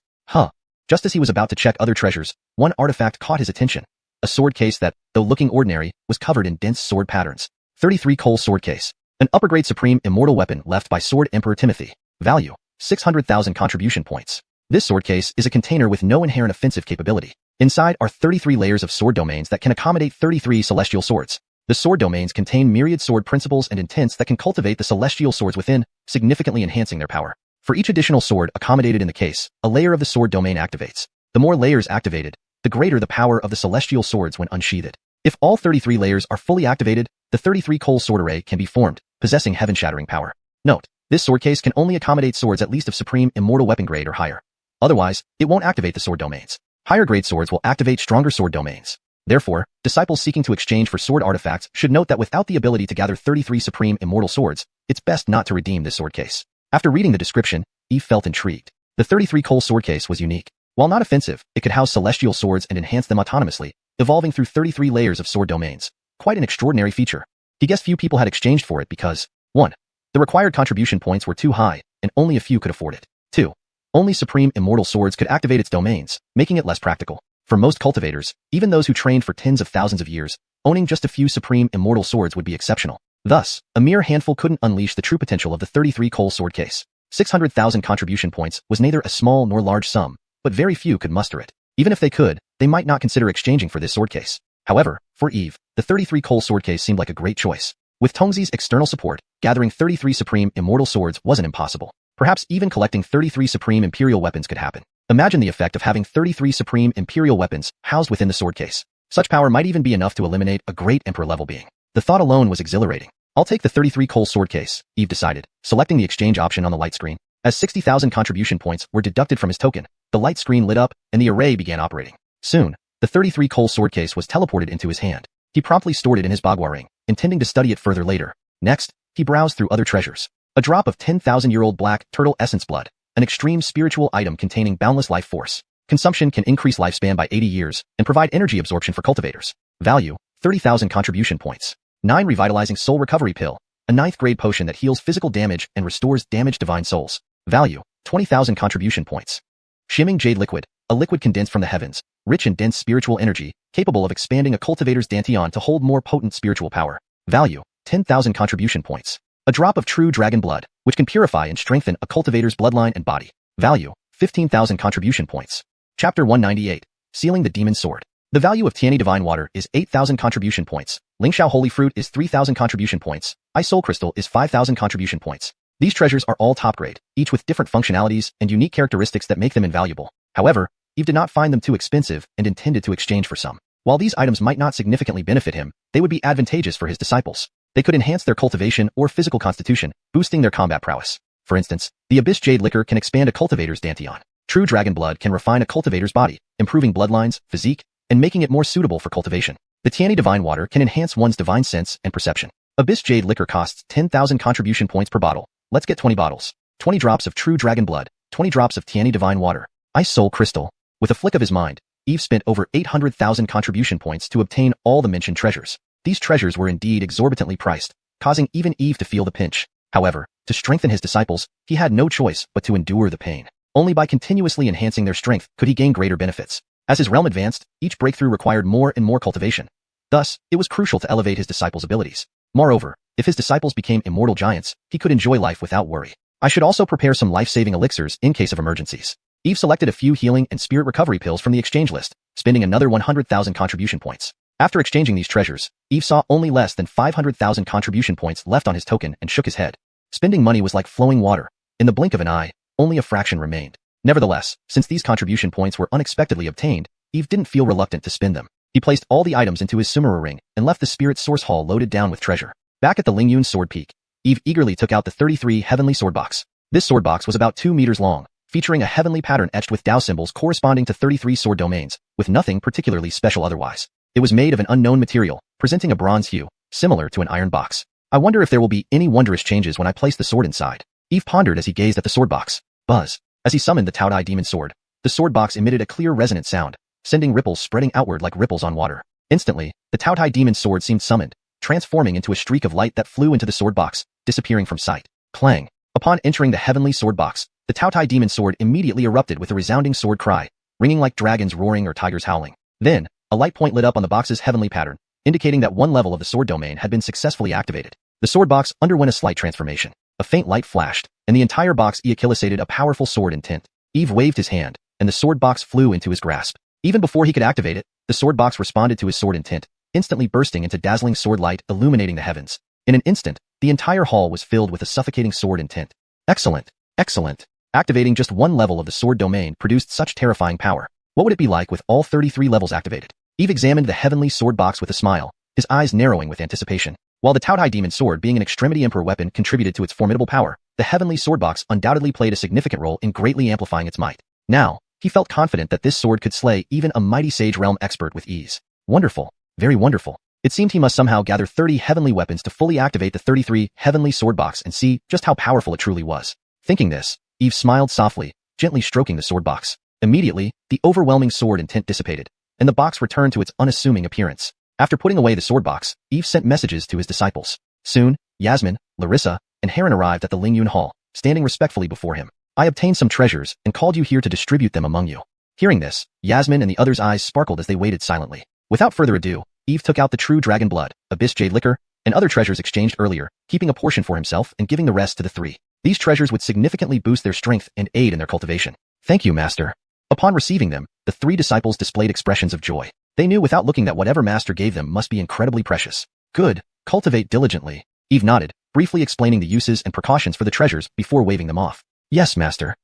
Just as he was about to check other treasures, one artifact caught his attention. A sword case that, though looking ordinary, was covered in dense sword patterns. 33 Coal Sword Case. An upper-grade supreme immortal weapon left by Sword Emperor Timothy. Value, 600,000 contribution points. This sword case is a container with no inherent offensive capability. Inside are 33 layers of sword domains that can accommodate 33 celestial swords. The sword domains contain myriad sword principles and intents that can cultivate the celestial swords within, significantly enhancing their power. For each additional sword accommodated in the case, a layer of the sword domain activates. The more layers activated, the greater the power of the celestial swords when unsheathed. If all 33 layers are fully activated, the 33 Coal Sword Array can be formed, possessing heaven-shattering power. Note, this sword case can only accommodate swords at least of supreme immortal weapon grade or higher. Otherwise, it won't activate the sword domains. Higher grade swords will activate stronger sword domains. Therefore, disciples seeking to exchange for sword artifacts should note that without the ability to gather 33 supreme immortal swords, it's best not to redeem this sword case. After reading the description, Eve felt intrigued. The 33 Coal Sword Case was unique. While not offensive, it could house celestial swords and enhance them autonomously, evolving through 33 layers of sword domains. Quite an extraordinary feature. He guessed few people had exchanged for it because 1. The required contribution points were too high, and only a few could afford it. 2. Only supreme immortal swords could activate its domains, making it less practical. For most cultivators, even those who trained for tens of thousands of years, owning just a few supreme immortal swords would be exceptional. Thus, a mere handful couldn't unleash the true potential of the 33 Coal Sword Case. 600,000 contribution points was neither a small nor large sum, but very few could muster it. Even if they could, they might not consider exchanging for this sword case. However, for Eve, the 33 Coal Sword Case seemed like a great choice. With Tongzi's external support, gathering 33 supreme immortal swords wasn't impossible. Perhaps even collecting 33 supreme imperial weapons could happen. Imagine the effect of having 33 supreme imperial weapons housed within the sword case. Such power might even be enough to eliminate a great emperor-level being. The thought alone was exhilarating. I'll take the 33 Coal Sword Case, Eve decided, selecting the exchange option on the light screen. As 60,000 contribution points were deducted from his token, the light screen lit up, and the array began operating. Soon, the 33 Coal Sword Case was teleported into his hand. He promptly stored it in his bagua ring, intending to study it further later. Next, he browsed through other treasures. A drop of 10,000-year-old black turtle essence blood, an extreme spiritual item containing boundless life force. Consumption can increase lifespan by 80 years and provide energy absorption for cultivators. Value, 30,000 contribution points. 9 Revitalizing Soul Recovery Pill, a 9th grade potion that heals physical damage and restores damaged divine souls. Value, 20,000 contribution points. Shimming Jade Liquid, a liquid condensed from the heavens, rich in dense spiritual energy, capable of expanding a cultivator's dantian to hold more potent spiritual power. Value, 10,000 contribution points. A drop of true dragon blood, which can purify and strengthen a cultivator's bloodline and body. Value, 15,000 contribution points. Chapter 198, Sealing the Demon Sword. The value of Tiani Divine Water is 8,000 contribution points. Lingxiao Holy Fruit is 3,000 contribution points. Ice Soul Crystal is 5,000 contribution points. These treasures are all top grade, each with different functionalities and unique characteristics that make them invaluable. However, Eve did not find them too expensive and intended to exchange for some. While these items might not significantly benefit him, they would be advantageous for his disciples. They could enhance their cultivation or physical constitution, boosting their combat prowess. For instance, the Abyss Jade Liquor can expand a cultivator's dantian. True Dragon Blood can refine a cultivator's body, improving bloodlines, physique, and making it more suitable for cultivation. The Tiani Divine Water can enhance one's divine sense and perception. Abyss Jade Liquor costs 10,000 contribution points per bottle. Let's get 20 bottles. 20 drops of True Dragon Blood, 20 drops of Tiani Divine Water. Ice Soul Crystal. With a flick of his mind, Eve spent over 800,000 contribution points to obtain all the mentioned treasures. These treasures were indeed exorbitantly priced, causing even Eve to feel the pinch. However, to strengthen his disciples, he had no choice but to endure the pain. Only by continuously enhancing their strength could he gain greater benefits. As his realm advanced, each breakthrough required more and more cultivation. Thus, it was crucial to elevate his disciples' abilities. Moreover, if his disciples became immortal giants, he could enjoy life without worry. I should also prepare some life-saving elixirs in case of emergencies. Eve selected a few healing and spirit recovery pills from the exchange list, spending another 100,000 contribution points. After exchanging these treasures, Eve saw only less than 500,000 contribution points left on his token and shook his head. Spending money was like flowing water. In the blink of an eye, only a fraction remained. Nevertheless, since these contribution points were unexpectedly obtained, Eve didn't feel reluctant to spend them. He placed all the items into his Sumera ring and left the spirit source hall loaded down with treasure. Back at the Lingyun Sword Peak, Eve eagerly took out the 33 heavenly sword box. This sword box was about 2 meters long, featuring a heavenly pattern etched with Dao symbols corresponding to 33 sword domains, with nothing particularly special otherwise. It was made of an unknown material, presenting a bronze hue, similar to an iron box. I wonder if there will be any wondrous changes when I place the sword inside. Eve pondered as he gazed at the sword box. Buzz. As he summoned the Taodai demon sword, the sword box emitted a clear resonant sound, sending ripples spreading outward like ripples on water. Instantly, the Taodai demon sword seemed summoned, transforming into a streak of light that flew into the sword box, disappearing from sight. Clang. Upon entering the heavenly sword box, the Taodai demon sword immediately erupted with a resounding sword cry, ringing like dragons roaring or tigers howling. Then, a light point lit up on the box's heavenly pattern, indicating that one level of the sword domain had been successfully activated. The sword box underwent a slight transformation. A faint light flashed, and the entire box ejaculate a powerful sword intent. Eve waved his hand, and the sword box flew into his grasp. Even before he could activate it, the sword box responded to his sword intent, instantly bursting into dazzling sword light illuminating the heavens. In an instant, the entire hall was filled with a suffocating sword intent. Excellent! Excellent! Activating just one level of the sword domain produced such terrifying power. What would it be like with all 33 levels activated? Eve examined the heavenly sword box with a smile, his eyes narrowing with anticipation. While the Taodai demon sword being an extremity emperor weapon contributed to its formidable power, the heavenly sword box undoubtedly played a significant role in greatly amplifying its might. Now, he felt confident that this sword could slay even a mighty sage realm expert with ease. Wonderful. Very wonderful. It seemed he must somehow gather 30 heavenly weapons to fully activate the 33 heavenly sword box and see just how powerful it truly was. Thinking this, Eve smiled softly, gently stroking the sword box. Immediately, the overwhelming sword intent dissipated, and the box returned to its unassuming appearance. After putting away the sword box, Eve sent messages to his disciples. Soon, Yasmin, Larissa, and Heron arrived at the Lingyun Hall, standing respectfully before him. I obtained some treasures and called you here to distribute them among you. Hearing this, Yasmin and the others' eyes sparkled as they waited silently. Without further ado, Eve took out the true dragon blood, Abyss Jade Liquor, and other treasures exchanged earlier, keeping a portion for himself and giving the rest to the three. These treasures would significantly boost their strength and aid in their cultivation. Thank you, Master. Upon receiving them, the three disciples displayed expressions of joy. They knew without looking that whatever Master gave them must be incredibly precious. Good. Cultivate diligently. Eve nodded, briefly explaining the uses and precautions for the treasures before waving them off. Yes, Master.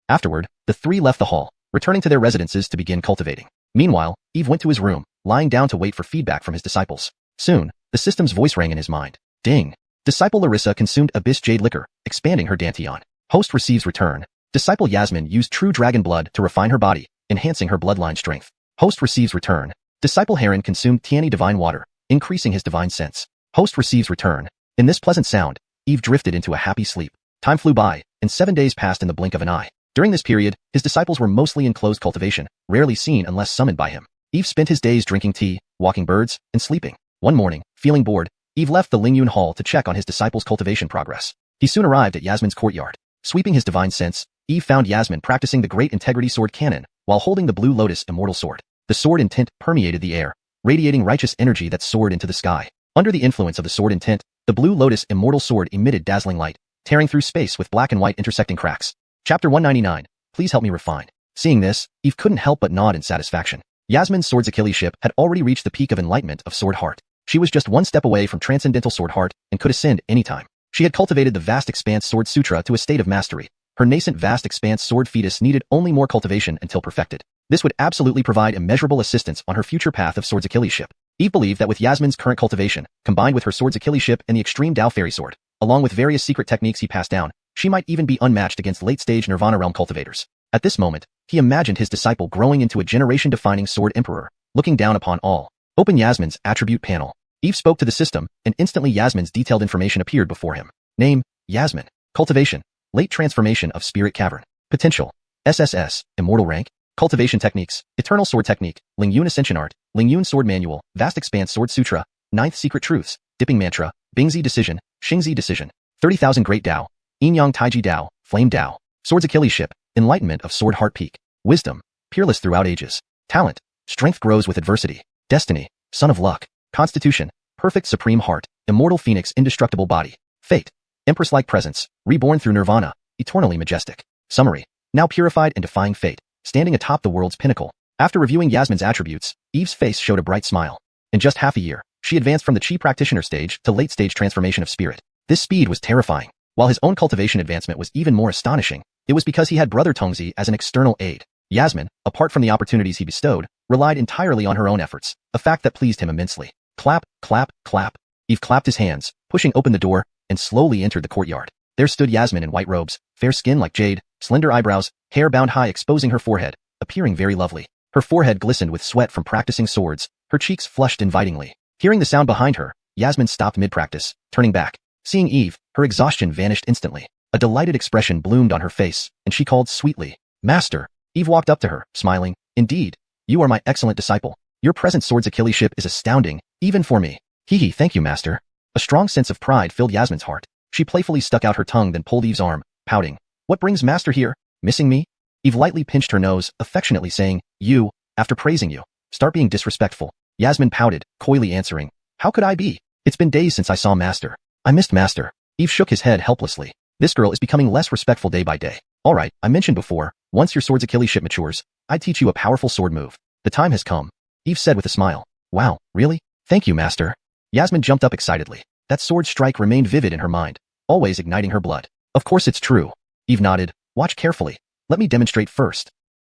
Afterward, the three left the hall, returning to their residences to begin cultivating. Meanwhile, Eve went to his room, lying down to wait for feedback from his disciples. Soon, the system's voice rang in his mind. Ding. Disciple Larissa consumed Abyss Jade Liquor, expanding her dantian. Host receives return. Disciple Yasmin used true dragon blood to refine her body, enhancing her bloodline strength. Host receives return. Disciple Heron consumed Tiani Divine Water, increasing his divine sense. Host receives return. In this pleasant sound, Eve drifted into a happy sleep. Time flew by, and 7 days passed in the blink of an eye. During this period, his disciples were mostly in closed cultivation, rarely seen unless summoned by him. Eve spent his days drinking tea, walking birds, and sleeping. One morning, feeling bored, Eve left the Lingyun Hall to check on his disciples' cultivation progress. He soon arrived at Yasmin's courtyard. Sweeping his divine sense, Eve found Yasmin practicing the Great Integrity Sword Cannon while holding the Blue Lotus Immortal Sword. The sword intent permeated the air, radiating righteous energy that soared into the sky. Under the influence of the sword intent, the Blue Lotus Immortal Sword emitted dazzling light, tearing through space with black and white intersecting cracks. Chapter 199. Please help me refine. Seeing this, Eve couldn't help but nod in satisfaction. Yasmin's Sword's Achilles ship had already reached the peak of enlightenment of Sword Heart. She was just one step away from Transcendental Sword Heart and could ascend anytime. She had cultivated the Vast Expanse Sword Sutra to a state of mastery. Her nascent Vast Expanse Sword fetus needed only more cultivation until perfected. This would absolutely provide immeasurable assistance on her future path of Sword's Achilles ship. Eve believed that with Yasmin's current cultivation, combined with her Sword's Achilles ship and the extreme Dao Fairy Sword, along with various secret techniques he passed down, she might even be unmatched against late-stage Nirvana Realm cultivators. At this moment, he imagined his disciple growing into a generation-defining Sword Emperor, looking down upon all. Open Yasmin's attribute panel. Eve spoke to the system, and instantly Yasmin's detailed information appeared before him. Name, Yasmin. Cultivation, late transformation of Spirit Cavern. Potential, SSS, Immortal rank. Cultivation techniques, Eternal Sword Technique, Lingyun Ascension Art, Lingyun Sword Manual, Vast Expanse Sword Sutra, Ninth Secret Truths, Dipping Mantra, Bingzi Decision, Xingzi Decision, 30,000 Great Dao, Yinyang Taiji Dao, Flame Dao, Sword's Achilles ship, Enlightenment of Sword Heart Peak, Wisdom, Peerless throughout ages, Talent, Strength grows with adversity, Destiny, Son of Luck, Constitution, Perfect Supreme Heart, Immortal Phoenix Indestructible Body, Fate, Empress-like Presence, Reborn through Nirvana, Eternally Majestic. Summary, now purified and defying fate, standing atop the world's pinnacle. After reviewing Yasmin's attributes, Eve's face showed a bright smile. In just half a year, she advanced from the Chi Practitioner stage to late-stage transformation of spirit. This speed was terrifying. While his own cultivation advancement was even more astonishing, it was because he had Brother Tongzi as an external aid. Yasmin, apart from the opportunities he bestowed, relied entirely on her own efforts, a fact that pleased him immensely. Clap, clap, clap. Eve clapped his hands, pushing open the door, and slowly entered the courtyard. There stood Yasmin in white robes, fair skin like jade, slender eyebrows, hair bound high exposing her forehead, appearing very lovely. Her forehead glistened with sweat from practicing swords, her cheeks flushed invitingly. Hearing the sound behind her, Yasmin stopped mid-practice, turning back. Seeing Eve, her exhaustion vanished instantly. A delighted expression bloomed on her face, and she called sweetly, "Master." Eve walked up to her, smiling. "Indeed, you are my excellent disciple. Your present Sword's Achilles ship is astounding, even for me." "Hee, thank you, Master." A strong sense of pride filled Yasmin's heart. She playfully stuck out her tongue then pulled Eve's arm, pouting. "What brings Master here? Missing me?" Eve lightly pinched her nose, affectionately saying, "You, after praising you, start being disrespectful." Yasmin pouted, coyly answering, "How could I be? It's been days since I saw Master. I missed Master." Eve shook his head helplessly. "This girl is becoming less respectful day by day. All right, I mentioned before, once your Sword's Achilles ship matures, I teach you a powerful sword move. The time has come," Eve said with a smile. "Wow, really? Thank you, Master." Yasmin jumped up excitedly. That sword strike remained vivid in her mind, always igniting her blood. "Of course it's true." Eve nodded. "Watch carefully. Let me demonstrate first."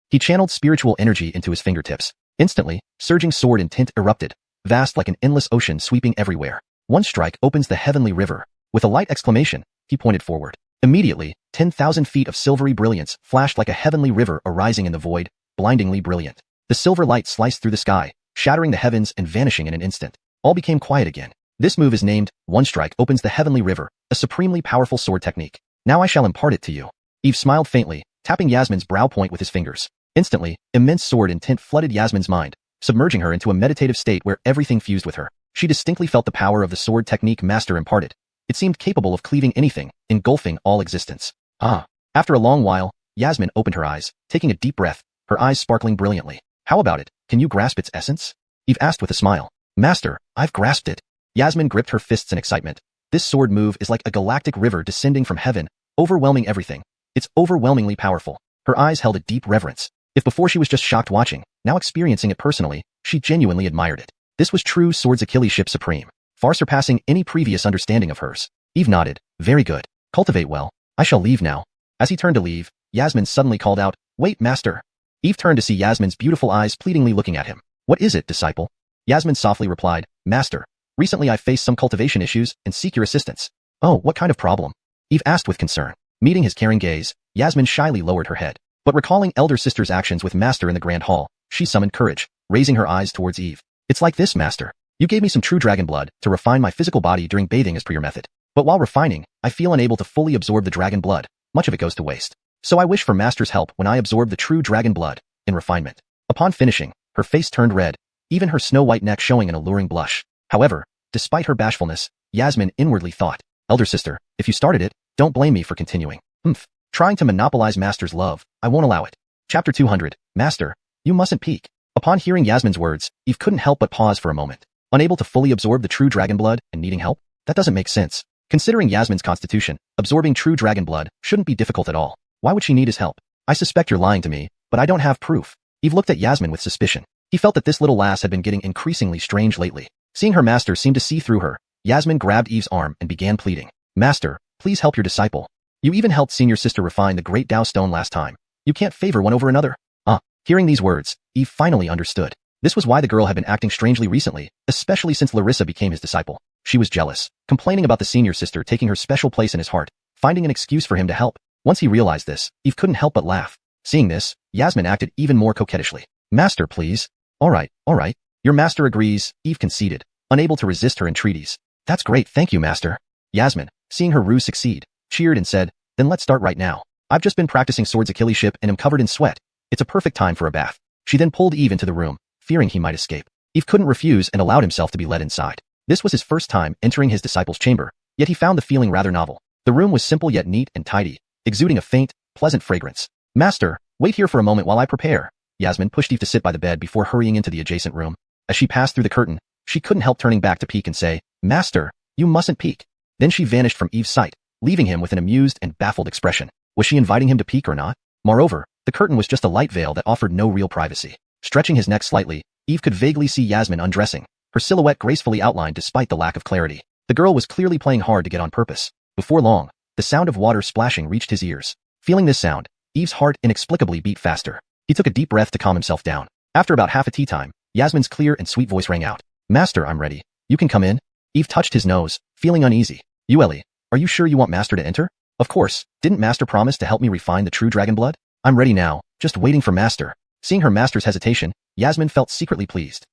He channeled spiritual energy into his fingertips. Instantly, surging sword intent erupted, vast like an endless ocean sweeping everywhere. One strike opens the heavenly river. With a light exclamation, he pointed forward. Immediately, 10,000 feet of silvery brilliance flashed like a heavenly river arising in the void, blindingly brilliant. The silver light sliced through the sky, shattering the heavens and vanishing in an instant. All became quiet again. This move is named, One Strike Opens the Heavenly River, a supremely powerful sword technique. Now I shall impart it to you. Eve smiled faintly, tapping Yasmin's brow point with his fingers. Instantly, immense sword intent flooded Yasmin's mind, submerging her into a meditative state where everything fused with her. She distinctly felt the power of the sword technique Master imparted. It seemed capable of cleaving anything, engulfing all existence. Ah. After a long while, Yasmin opened her eyes, taking a deep breath, her eyes sparkling brilliantly. "How about it? Can you grasp its essence?" Eve asked with a smile. "Master, I've grasped it." Yasmin gripped her fists in excitement. This sword move is like a galactic river descending from heaven, overwhelming everything. It's overwhelmingly powerful. Her eyes held a deep reverence. If before she was just shocked watching, now experiencing it personally, she genuinely admired it. This was true Sword's Achilles ship supreme, far surpassing any previous understanding of hers. Eve nodded. "Very good. Cultivate well. I shall leave now." As he turned to leave, Yasmin suddenly called out, "Wait, Master." Eve turned to see Yasmin's beautiful eyes pleadingly looking at him. "What is it, disciple?" Yasmin softly replied, "Master, recently I faced some cultivation issues and seek your assistance." "Oh, what kind of problem?" Eve asked with concern. Meeting his caring gaze, Yasmin shyly lowered her head. But recalling elder sister's actions with Master in the Grand Hall, she summoned courage, raising her eyes towards Eve. "It's like this, Master. You gave me some true dragon blood to refine my physical body during bathing as per your method. But while refining, I feel unable to fully absorb the dragon blood. Much of it goes to waste. So I wish for Master's help when I absorb the true dragon blood in refinement. Upon finishing, her face turned red, even her snow-white neck showing an alluring blush. However, despite her bashfulness, Yasmin inwardly thought, Elder sister, if you started it, don't blame me for continuing. Trying to monopolize Master's love, I won't allow it. Chapter 200, Master, you mustn't peek. Upon hearing Yasmin's words, Eve couldn't help but pause for a moment. Unable to fully absorb the true dragon blood and needing help? That doesn't make sense. Considering Yasmin's constitution, absorbing true dragon blood shouldn't be difficult at all. Why would she need his help? I suspect you're lying to me, but I don't have proof. Eve looked at Yasmin with suspicion. He felt that this little lass had been getting increasingly strange lately. Seeing her master seem to see through her, Yasmin grabbed Eve's arm and began pleading. Master, please help your disciple. You even helped senior sister refine the great Dao stone last time. You can't favor one over another. Hearing these words, Eve finally understood. This was why the girl had been acting strangely recently, especially since Larissa became his disciple. She was jealous, complaining about the senior sister taking her special place in his heart, finding an excuse for him to help. Once he realized this, Eve couldn't help but laugh. Seeing this, Yasmin acted even more coquettishly. Master, please. All right. Your master agrees, Eve conceded, unable to resist her entreaties. That's great, thank you, master. Yasmin, seeing her ruse succeed, cheered and said, then let's start right now. I've just been practicing swords Achilleship and am covered in sweat. It's a perfect time for a bath. She then pulled Eve into the room, fearing he might escape. Eve couldn't refuse and allowed himself to be led inside. This was his first time entering his disciple's chamber, yet he found the feeling rather novel. The room was simple yet neat and tidy, exuding a faint, pleasant fragrance. Master, wait here for a moment while I prepare. Yasmin pushed Eve to sit by the bed before hurrying into the adjacent room. As she passed through the curtain, she couldn't help turning back to peek and say, Master, you mustn't peek. Then she vanished from Eve's sight, leaving him with an amused and baffled expression. Was she inviting him to peek or not? Moreover, the curtain was just a light veil that offered no real privacy. Stretching his neck slightly, Eve could vaguely see Yasmin undressing, her silhouette gracefully outlined despite the lack of clarity. The girl was clearly playing hard to get on purpose. Before long, the sound of water splashing reached his ears. Feeling this sound, Eve's heart inexplicably beat faster. He took a deep breath to calm himself down. After about half a tea time, Yasmin's clear and sweet voice rang out. Master, I'm ready. You can come in. Eve touched his nose, feeling uneasy. Ellie, are you sure you want Master to enter? Of course, didn't Master promise to help me refine the true dragon blood? I'm ready now, just waiting for Master. Seeing her master's hesitation, Yasmin felt secretly pleased.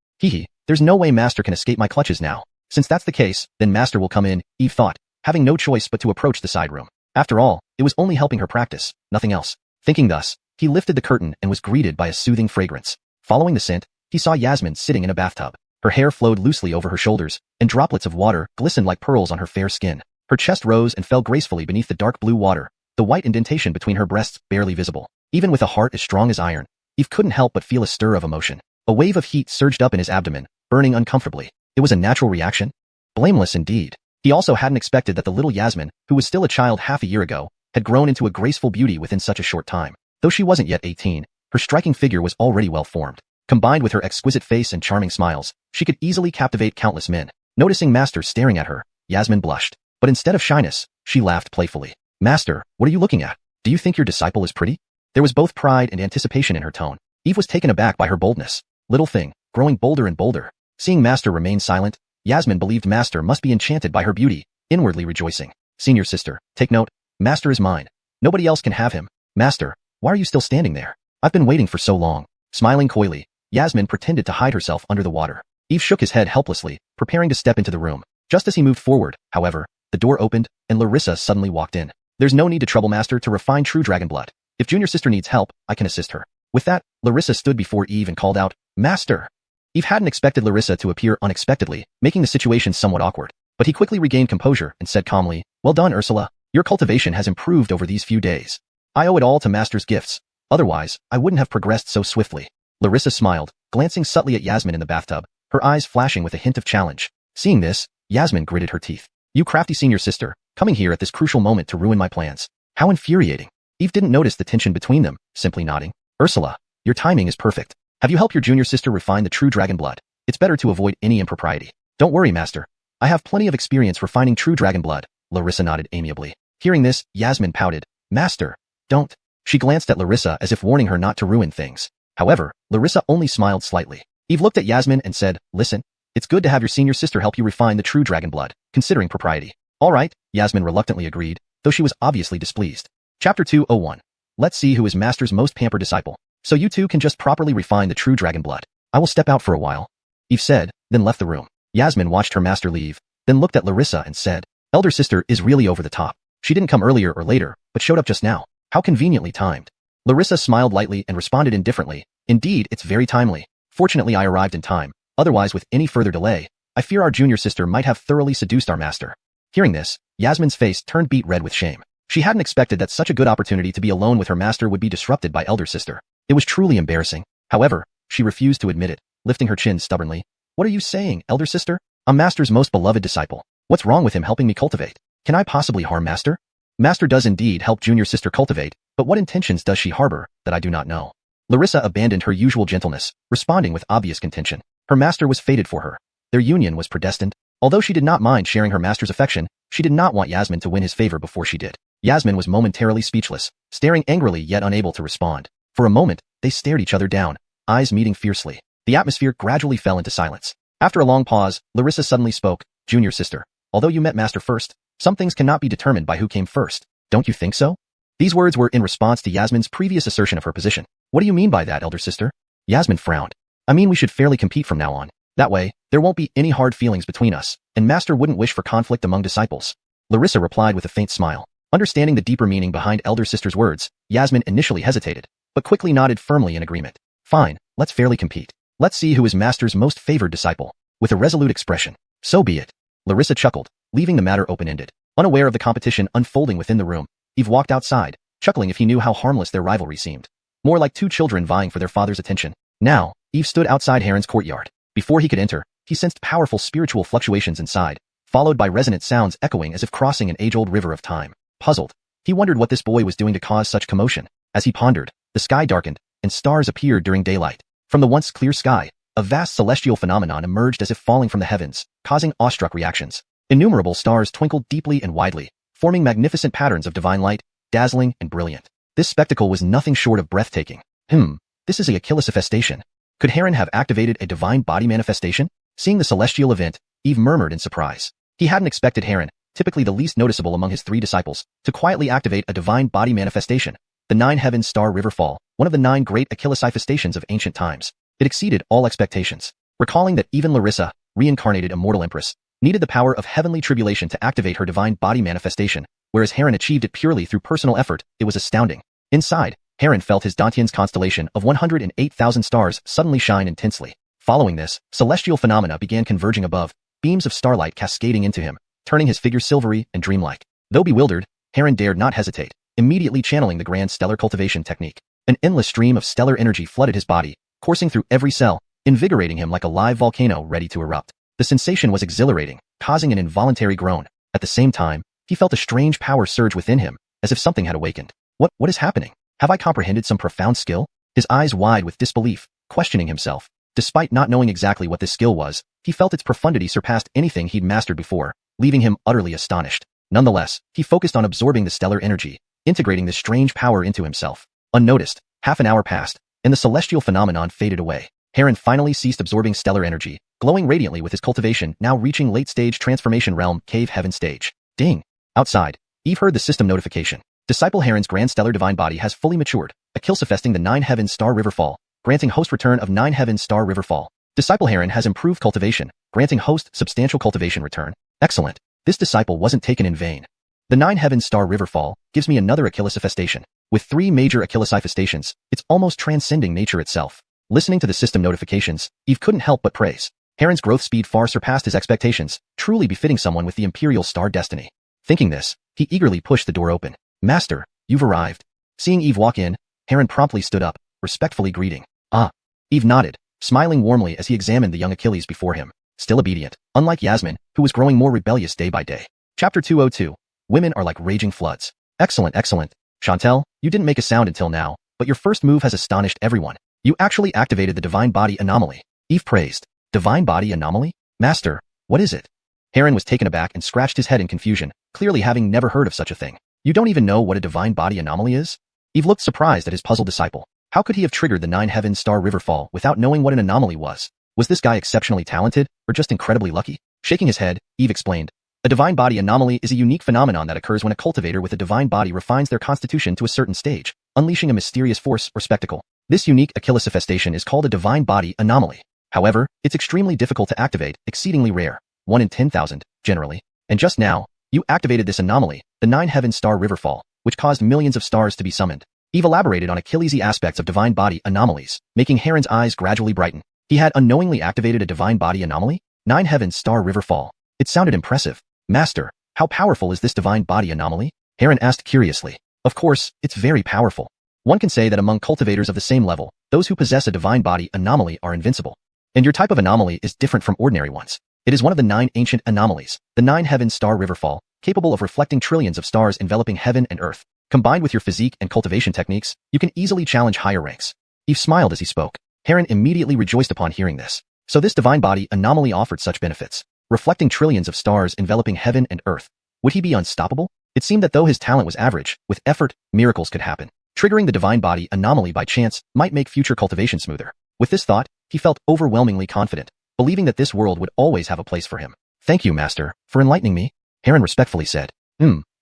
There's no way Master can escape my clutches now. Since that's the case, then Master will come in, Eve thought, having no choice but to approach the side room. After all, it was only helping her practice, nothing else. Thinking thus, he lifted the curtain and was greeted by a soothing fragrance. Following the scent, he saw Yasmin sitting in a bathtub. Her hair flowed loosely over her shoulders, and droplets of water glistened like pearls on her fair skin. Her chest rose and fell gracefully beneath the dark blue water, the white indentation between her breasts barely visible. Even with a heart as strong as iron, Eve couldn't help but feel a stir of emotion. A wave of heat surged up in his abdomen, burning uncomfortably. It was a natural reaction? Blameless indeed. He also hadn't expected that the little Yasmin, who was still a child half a year ago, had grown into a graceful beauty within such a short time. Though she wasn't yet 18, her striking figure was already well formed. Combined with her exquisite face and charming smiles, she could easily captivate countless men. Noticing Master staring at her, Yasmin blushed. But instead of shyness, she laughed playfully. Master, what are you looking at? Do you think your disciple is pretty? There was both pride and anticipation in her tone. Eve was taken aback by her boldness. Little thing, growing bolder and bolder. Seeing Master remain silent, Yasmin believed Master must be enchanted by her beauty, inwardly rejoicing. Senior sister, take note. Master is mine. Nobody else can have him. Master, why are you still standing there? I've been waiting for so long. Smiling coyly, Yasmin pretended to hide herself under the water. Eve shook his head helplessly, preparing to step into the room. Just as he moved forward, however, the door opened, and Larissa suddenly walked in. There's no need to trouble Master to refine true dragon blood. If junior sister needs help, I can assist her. With that, Larissa stood before Eve and called out, Master! Eve hadn't expected Larissa to appear unexpectedly, making the situation somewhat awkward. But he quickly regained composure and said calmly, Well done, Ursula. Your cultivation has improved over these few days. I owe it all to Master's gifts. Otherwise, I wouldn't have progressed so swiftly. Larissa smiled, glancing subtly at Yasmin in the bathtub, her eyes flashing with a hint of challenge. Seeing this, Yasmin gritted her teeth. You crafty senior sister, coming here at this crucial moment to ruin my plans. How infuriating. Eve didn't notice the tension between them, simply nodding. Ursula, your timing is perfect. Have you helped your junior sister refine the true dragon blood? It's better to avoid any impropriety. Don't worry, Master. I have plenty of experience refining true dragon blood. Larissa nodded amiably. Hearing this, Yasmin pouted. Master, don't. She glanced at Larissa as if warning her not to ruin things. However, Larissa only smiled slightly. Eve looked at Yasmin and said, Listen, it's good to have your senior sister help you refine the true dragon blood, considering propriety. All right, Yasmin reluctantly agreed, though she was obviously displeased. Chapter 201. Let's see who is Master's most pampered disciple. So you two can just properly refine the true dragon blood. I will step out for a while. Eve said, then left the room. Yasmin watched her master leave, then looked at Larissa and said, "Elder sister is really over the top. She didn't come earlier or later, but showed up just now. How conveniently timed." Larissa smiled lightly and responded indifferently, "Indeed, it's very timely. Fortunately I arrived in time. Otherwise, with any further delay, I fear our junior sister might have thoroughly seduced our master." Hearing this, Yasmin's face turned beet red with shame. She hadn't expected that such a good opportunity to be alone with her master would be disrupted by elder sister. It was truly embarrassing. However, she refused to admit it, lifting her chin stubbornly. "What are you saying, elder sister? I'm master's most beloved disciple. What's wrong with him helping me cultivate? Can I possibly harm master? Master does indeed help junior sister cultivate, but what intentions does she harbor that I do not know?" Larissa abandoned her usual gentleness, responding with obvious contention. Her master was fated for her. Their union was predestined. Although she did not mind sharing her master's affection, she did not want Yasmin to win his favor before she did. Yasmin was momentarily speechless, staring angrily yet unable to respond. For a moment, they stared each other down, eyes meeting fiercely. The atmosphere gradually fell into silence. After a long pause, Larissa suddenly spoke, "Junior sister, although you met master first, some things cannot be determined by who came first. Don't you think so?" These words were in response to Yasmin's previous assertion of her position. "What do you mean by that, elder sister?" Yasmin frowned. "I mean we should fairly compete from now on. That way, there won't be any hard feelings between us, and master wouldn't wish for conflict among disciples." Larissa replied with a faint smile. Understanding the deeper meaning behind elder sister's words, Yasmin initially hesitated, but quickly nodded firmly in agreement. "Fine, let's fairly compete. Let's see who is master's most favored disciple." With a resolute expression. "So be it." Larissa chuckled, leaving the matter open-ended. Unaware of the competition unfolding within the room, Eve walked outside, chuckling if he knew how harmless their rivalry seemed. More like two children vying for their father's attention. Now, Eve stood outside Heron's courtyard. Before he could enter, he sensed powerful spiritual fluctuations inside, followed by resonant sounds echoing as if crossing an age-old river of time. Puzzled, he wondered what this boy was doing to cause such commotion. As he pondered, the sky darkened, and stars appeared during daylight. From the once clear sky, a vast celestial phenomenon emerged as if falling from the heavens, causing awestruck reactions. Innumerable stars twinkled deeply and widely, forming magnificent patterns of divine light, dazzling and brilliant. This spectacle was nothing short of breathtaking. This is a Achillesifestation. Could Heron have activated a divine body manifestation? Seeing the celestial event, Eve murmured in surprise. He hadn't expected Heron, typically the least noticeable among his three disciples, to quietly activate a divine body manifestation. The 9 Heaven Star River Fall, one of the 9 great Achillesifestations of ancient times. It exceeded all expectations. Recalling that even Larissa, reincarnated Immortal Empress, needed the power of heavenly tribulation to activate her divine body manifestation, whereas Heron achieved it purely through personal effort, it was astounding. Inside, Heron felt his Dantian's constellation of 108,000 stars suddenly shine intensely. Following this, celestial phenomena began converging above, beams of starlight cascading into him, turning his figure silvery and dreamlike. Though bewildered, Heron dared not hesitate, immediately channeling the grand stellar cultivation technique. An endless stream of stellar energy flooded his body, coursing through every cell, invigorating him like a live volcano ready to erupt. The sensation was exhilarating, causing an involuntary groan. At the same time, he felt a strange power surge within him, as if something had awakened. What is happening? Have I comprehended some profound skill? His eyes wide with disbelief, questioning himself. Despite not knowing exactly what this skill was, he felt its profundity surpassed anything he'd mastered before, leaving him utterly astonished. Nonetheless, he focused on absorbing the stellar energy, integrating this strange power into himself. Unnoticed, half an hour passed, and the celestial phenomenon faded away. Heron finally ceased absorbing stellar energy, glowing radiantly with his cultivation now reaching late-stage transformation realm cave heaven stage. Ding! Outside, Eve heard the system notification. Disciple Heron's grand stellar divine body has fully matured, Achillesifesting the 9 Heaven Star River Fall, granting host return of 9 Heaven Star River Fall. Disciple Heron has improved cultivation, granting host substantial cultivation return. Excellent. This disciple wasn't taken in vain. The 9 Heaven Star River Fall gives me another Achillesifestation. With 3 major Achillesifestations, it's almost transcending nature itself. Listening to the system notifications, Eve couldn't help but praise. Heron's growth speed far surpassed his expectations, truly befitting someone with the Imperial Star destiny. Thinking this, he eagerly pushed the door open. Master, you've arrived. Seeing Eve walk in, Heron promptly stood up, respectfully greeting. Ah. Eve nodded, smiling warmly as he examined the young Achilles before him. Still obedient, unlike Yasmin, who was growing more rebellious day by day. Chapter 202. Women are like raging floods. Excellent, excellent. Chantel, you didn't make a sound until now, but your first move has astonished everyone. You actually activated the Divine Body Anomaly. Eve praised. Divine Body Anomaly? Master, what is it? Heron was taken aback and scratched his head in confusion, clearly having never heard of such a thing. You don't even know what a Divine Body Anomaly is? Eve looked surprised at his puzzled disciple. How could he have triggered the 9 Heaven Star River Fall without knowing what an anomaly was? Was this guy exceptionally talented, or just incredibly lucky? Shaking his head, Eve explained. A divine body anomaly is a unique phenomenon that occurs when a cultivator with a divine body refines their constitution to a certain stage, unleashing a mysterious force or spectacle. This unique Achillesifestation is called a divine body anomaly. However, it's extremely difficult to activate, exceedingly rare, 1 in 10,000, generally. And just now, you activated this anomaly, the 9-heaven star riverfall, which caused millions of stars to be summoned. Eve elaborated on Achillesy aspects of divine body anomalies, making Heron's eyes gradually brighten. He had unknowingly activated a divine body anomaly? 9-heaven star riverfall. It sounded impressive. Master, how powerful is this divine body anomaly? Heron asked curiously. Of course, it's very powerful. One can say that among cultivators of the same level, those who possess a divine body anomaly are invincible. And your type of anomaly is different from ordinary ones. It is one of the 9 ancient anomalies, the 9-heaven star riverfall, capable of reflecting trillions of stars enveloping heaven and earth. Combined with your physique and cultivation techniques, you can easily challenge higher ranks. Eve smiled as he spoke. Heron immediately rejoiced upon hearing this. So this divine body anomaly offered such benefits, reflecting trillions of stars enveloping heaven and earth. Would he be unstoppable? It seemed that though his talent was average, with effort, miracles could happen. Triggering the divine body anomaly by chance might make future cultivation smoother. With this thought, he felt overwhelmingly confident, believing that this world would always have a place for him. Thank you, Master, for enlightening me, Heron respectfully said.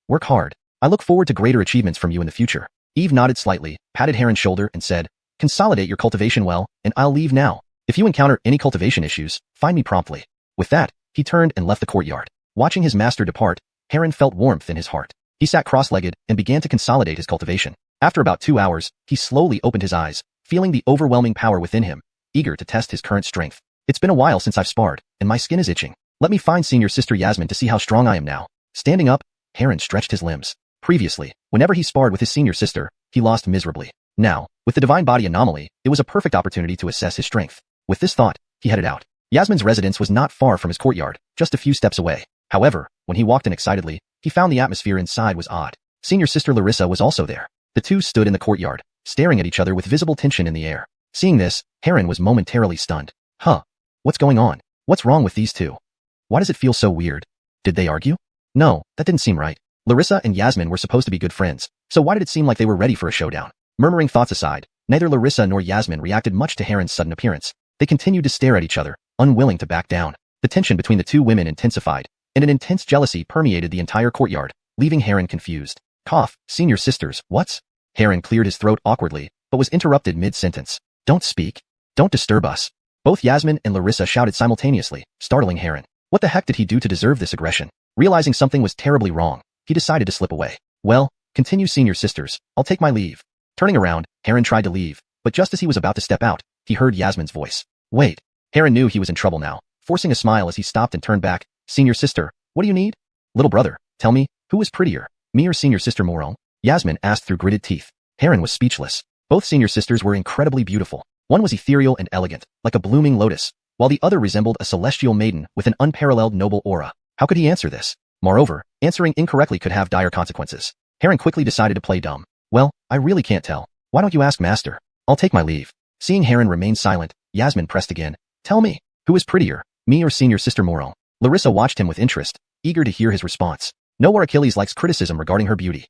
Work hard. I look forward to greater achievements from you in the future. Eve nodded slightly, patted Heron's shoulder and said, consolidate your cultivation well, and I'll leave now. If you encounter any cultivation issues, find me promptly. With that, he turned and left the courtyard. Watching his master depart, Heron felt warmth in his heart. He sat cross-legged and began to consolidate his cultivation. After about 2 hours, he slowly opened his eyes, feeling the overwhelming power within him, eager to test his current strength. It's been a while since I've sparred, and my skin is itching. Let me find senior sister Yasmin to see how strong I am now. Standing up, Heron stretched his limbs. Previously, whenever he sparred with his senior sister, he lost miserably. Now, with the divine body anomaly, it was a perfect opportunity to assess his strength. With this thought, he headed out. Yasmin's residence was not far from his courtyard, just a few steps away. However, when he walked in excitedly, he found the atmosphere inside was odd. Senior sister Larissa was also there. The two stood in the courtyard, staring at each other with visible tension in the air. Seeing this, Heron was momentarily stunned. What's going on? What's wrong with these two? Why does it feel so weird? Did they argue? No, that didn't seem right. Larissa and Yasmin were supposed to be good friends, so why did it seem like they were ready for a showdown? Murmuring thoughts aside, neither Larissa nor Yasmin reacted much to Heron's sudden appearance. They continued to stare at each other, unwilling to back down. The tension between the two women intensified, and an intense jealousy permeated the entire courtyard, leaving Heron confused. Cough, senior sisters, what's? Heron cleared his throat awkwardly, but was interrupted mid-sentence. Don't speak. Don't disturb us. Both Yasmin and Larissa shouted simultaneously, startling Heron. What the heck did he do to deserve this aggression? Realizing something was terribly wrong, he decided to slip away. Well, continue senior sisters, I'll take my leave. Turning around, Heron tried to leave, but just as he was about to step out, he heard Yasmin's voice. Wait. Heron knew he was in trouble now, forcing a smile as he stopped and turned back. Senior sister, what do you need? Little brother, tell me, who is prettier, me or senior sister Moral? Yasmin asked through gritted teeth. Heron was speechless. Both senior sisters were incredibly beautiful. One was ethereal and elegant, like a blooming lotus, while the other resembled a celestial maiden with an unparalleled noble aura. How could he answer this? Moreover, answering incorrectly could have dire consequences. Heron quickly decided to play dumb. Well, I really can't tell. Why don't you ask Master? I'll take my leave. Seeing Heron remain silent, Yasmin pressed again. Tell me, who is prettier, me or senior sister Moral? Larissa watched him with interest, eager to hear his response. Nowhere Achilles likes criticism regarding her beauty.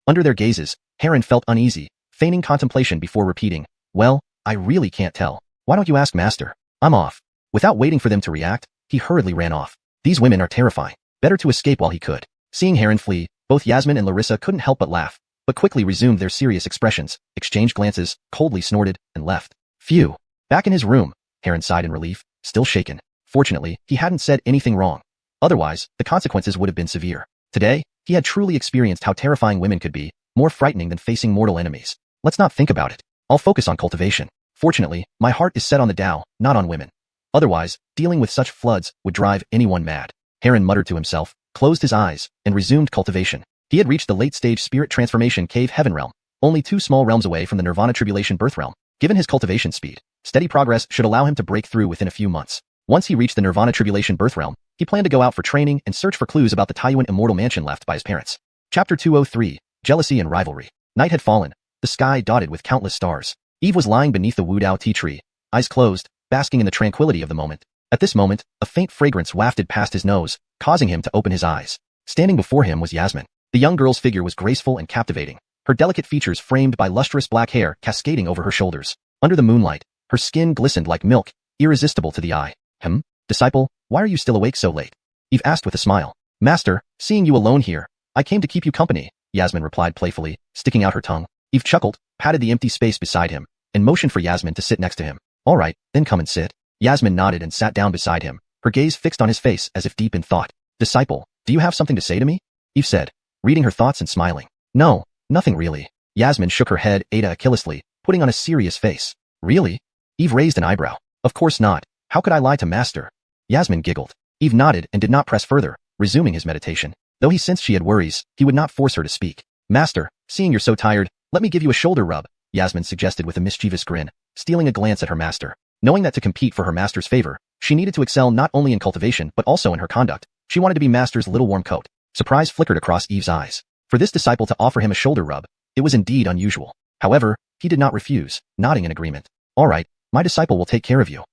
Under their gazes, Heron felt uneasy, feigning contemplation before repeating. Well, I really can't tell. Why don't you ask Master? I'm off. Without waiting for them to react, he hurriedly ran off. These women are terrifying. Better to escape while he could. Seeing Heron flee, both Yasmin and Larissa couldn't help but laugh, but quickly resumed their serious expressions, exchanged glances, coldly snorted, and left. Phew. Back in his room, Heron sighed in relief, still shaken. Fortunately, he hadn't said anything wrong. Otherwise, the consequences would have been severe. Today, he had truly experienced how terrifying women could be, more frightening than facing mortal enemies. Let's not think about it. I'll focus on cultivation. Fortunately, my heart is set on the Tao, not on women. Otherwise, dealing with such floods would drive anyone mad. Heron muttered to himself, closed his eyes, and resumed cultivation. He had reached the late-stage spirit transformation cave heaven realm, only 2 small realms away from the nirvana tribulation birth realm. Given his cultivation speed, steady progress should allow him to break through within a few months. Once he reached the nirvana tribulation birth realm, he planned to go out for training and search for clues about the Taiyuan immortal mansion left by his parents. Chapter 203, Jealousy and Rivalry. Night had fallen, the sky dotted with countless stars. Eve was lying beneath the Wudao tea tree, eyes closed, basking in the tranquility of the moment. At this moment, a faint fragrance wafted past his nose, causing him to open his eyes. Standing before him was Yasmin. The young girl's figure was graceful and captivating, her delicate features framed by lustrous black hair cascading over her shoulders. Under the moonlight, her skin glistened like milk, irresistible to the eye. Disciple, why are you still awake so late? Eve asked with a smile. Master, seeing you alone here, I came to keep you company, Yasmin replied playfully, sticking out her tongue. Eve chuckled, patted the empty space beside him, and motioned for Yasmin to sit next to him. All right, then come and sit. Yasmin nodded and sat down beside him, her gaze fixed on his face as if deep in thought. Disciple, do you have something to say to me? Eve said, reading her thoughts and smiling. No, nothing really. Yasmin shook her head achillously, putting on a serious face. Really? Eve raised an eyebrow. Of course not. How could I lie to Master? Yasmin giggled. Eve nodded and did not press further, resuming his meditation. Though he sensed she had worries, he would not force her to speak. Master, seeing you're so tired, let me give you a shoulder rub, Yasmin suggested with a mischievous grin, stealing a glance at her master. Knowing that to compete for her master's favor, she needed to excel not only in cultivation but also in her conduct. She wanted to be Master's little warm coat. Surprise flickered across Eve's eyes. For this disciple to offer him a shoulder rub, it was indeed unusual. However, he did not refuse, nodding in agreement. All right, my disciple will take care of you.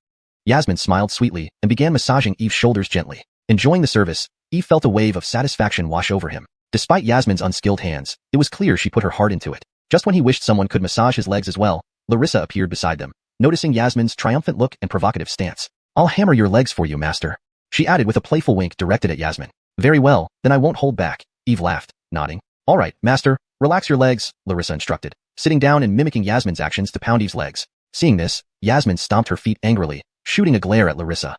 Yasmin smiled sweetly and began massaging Eve's shoulders gently. Enjoying the service, Eve felt a wave of satisfaction wash over him. Despite Yasmin's unskilled hands, it was clear she put her heart into it. Just when he wished someone could massage his legs as well, Larissa appeared beside them, noticing Yasmin's triumphant look and provocative stance. I'll hammer your legs for you, Master, she added with a playful wink directed at Yasmin. Very well, then I won't hold back, Eve laughed, nodding. All right, Master, relax your legs, Larissa instructed, sitting down and mimicking Yasmin's actions to pound Eve's legs. Seeing this, Yasmin stomped her feet angrily, shooting a glare at Larissa.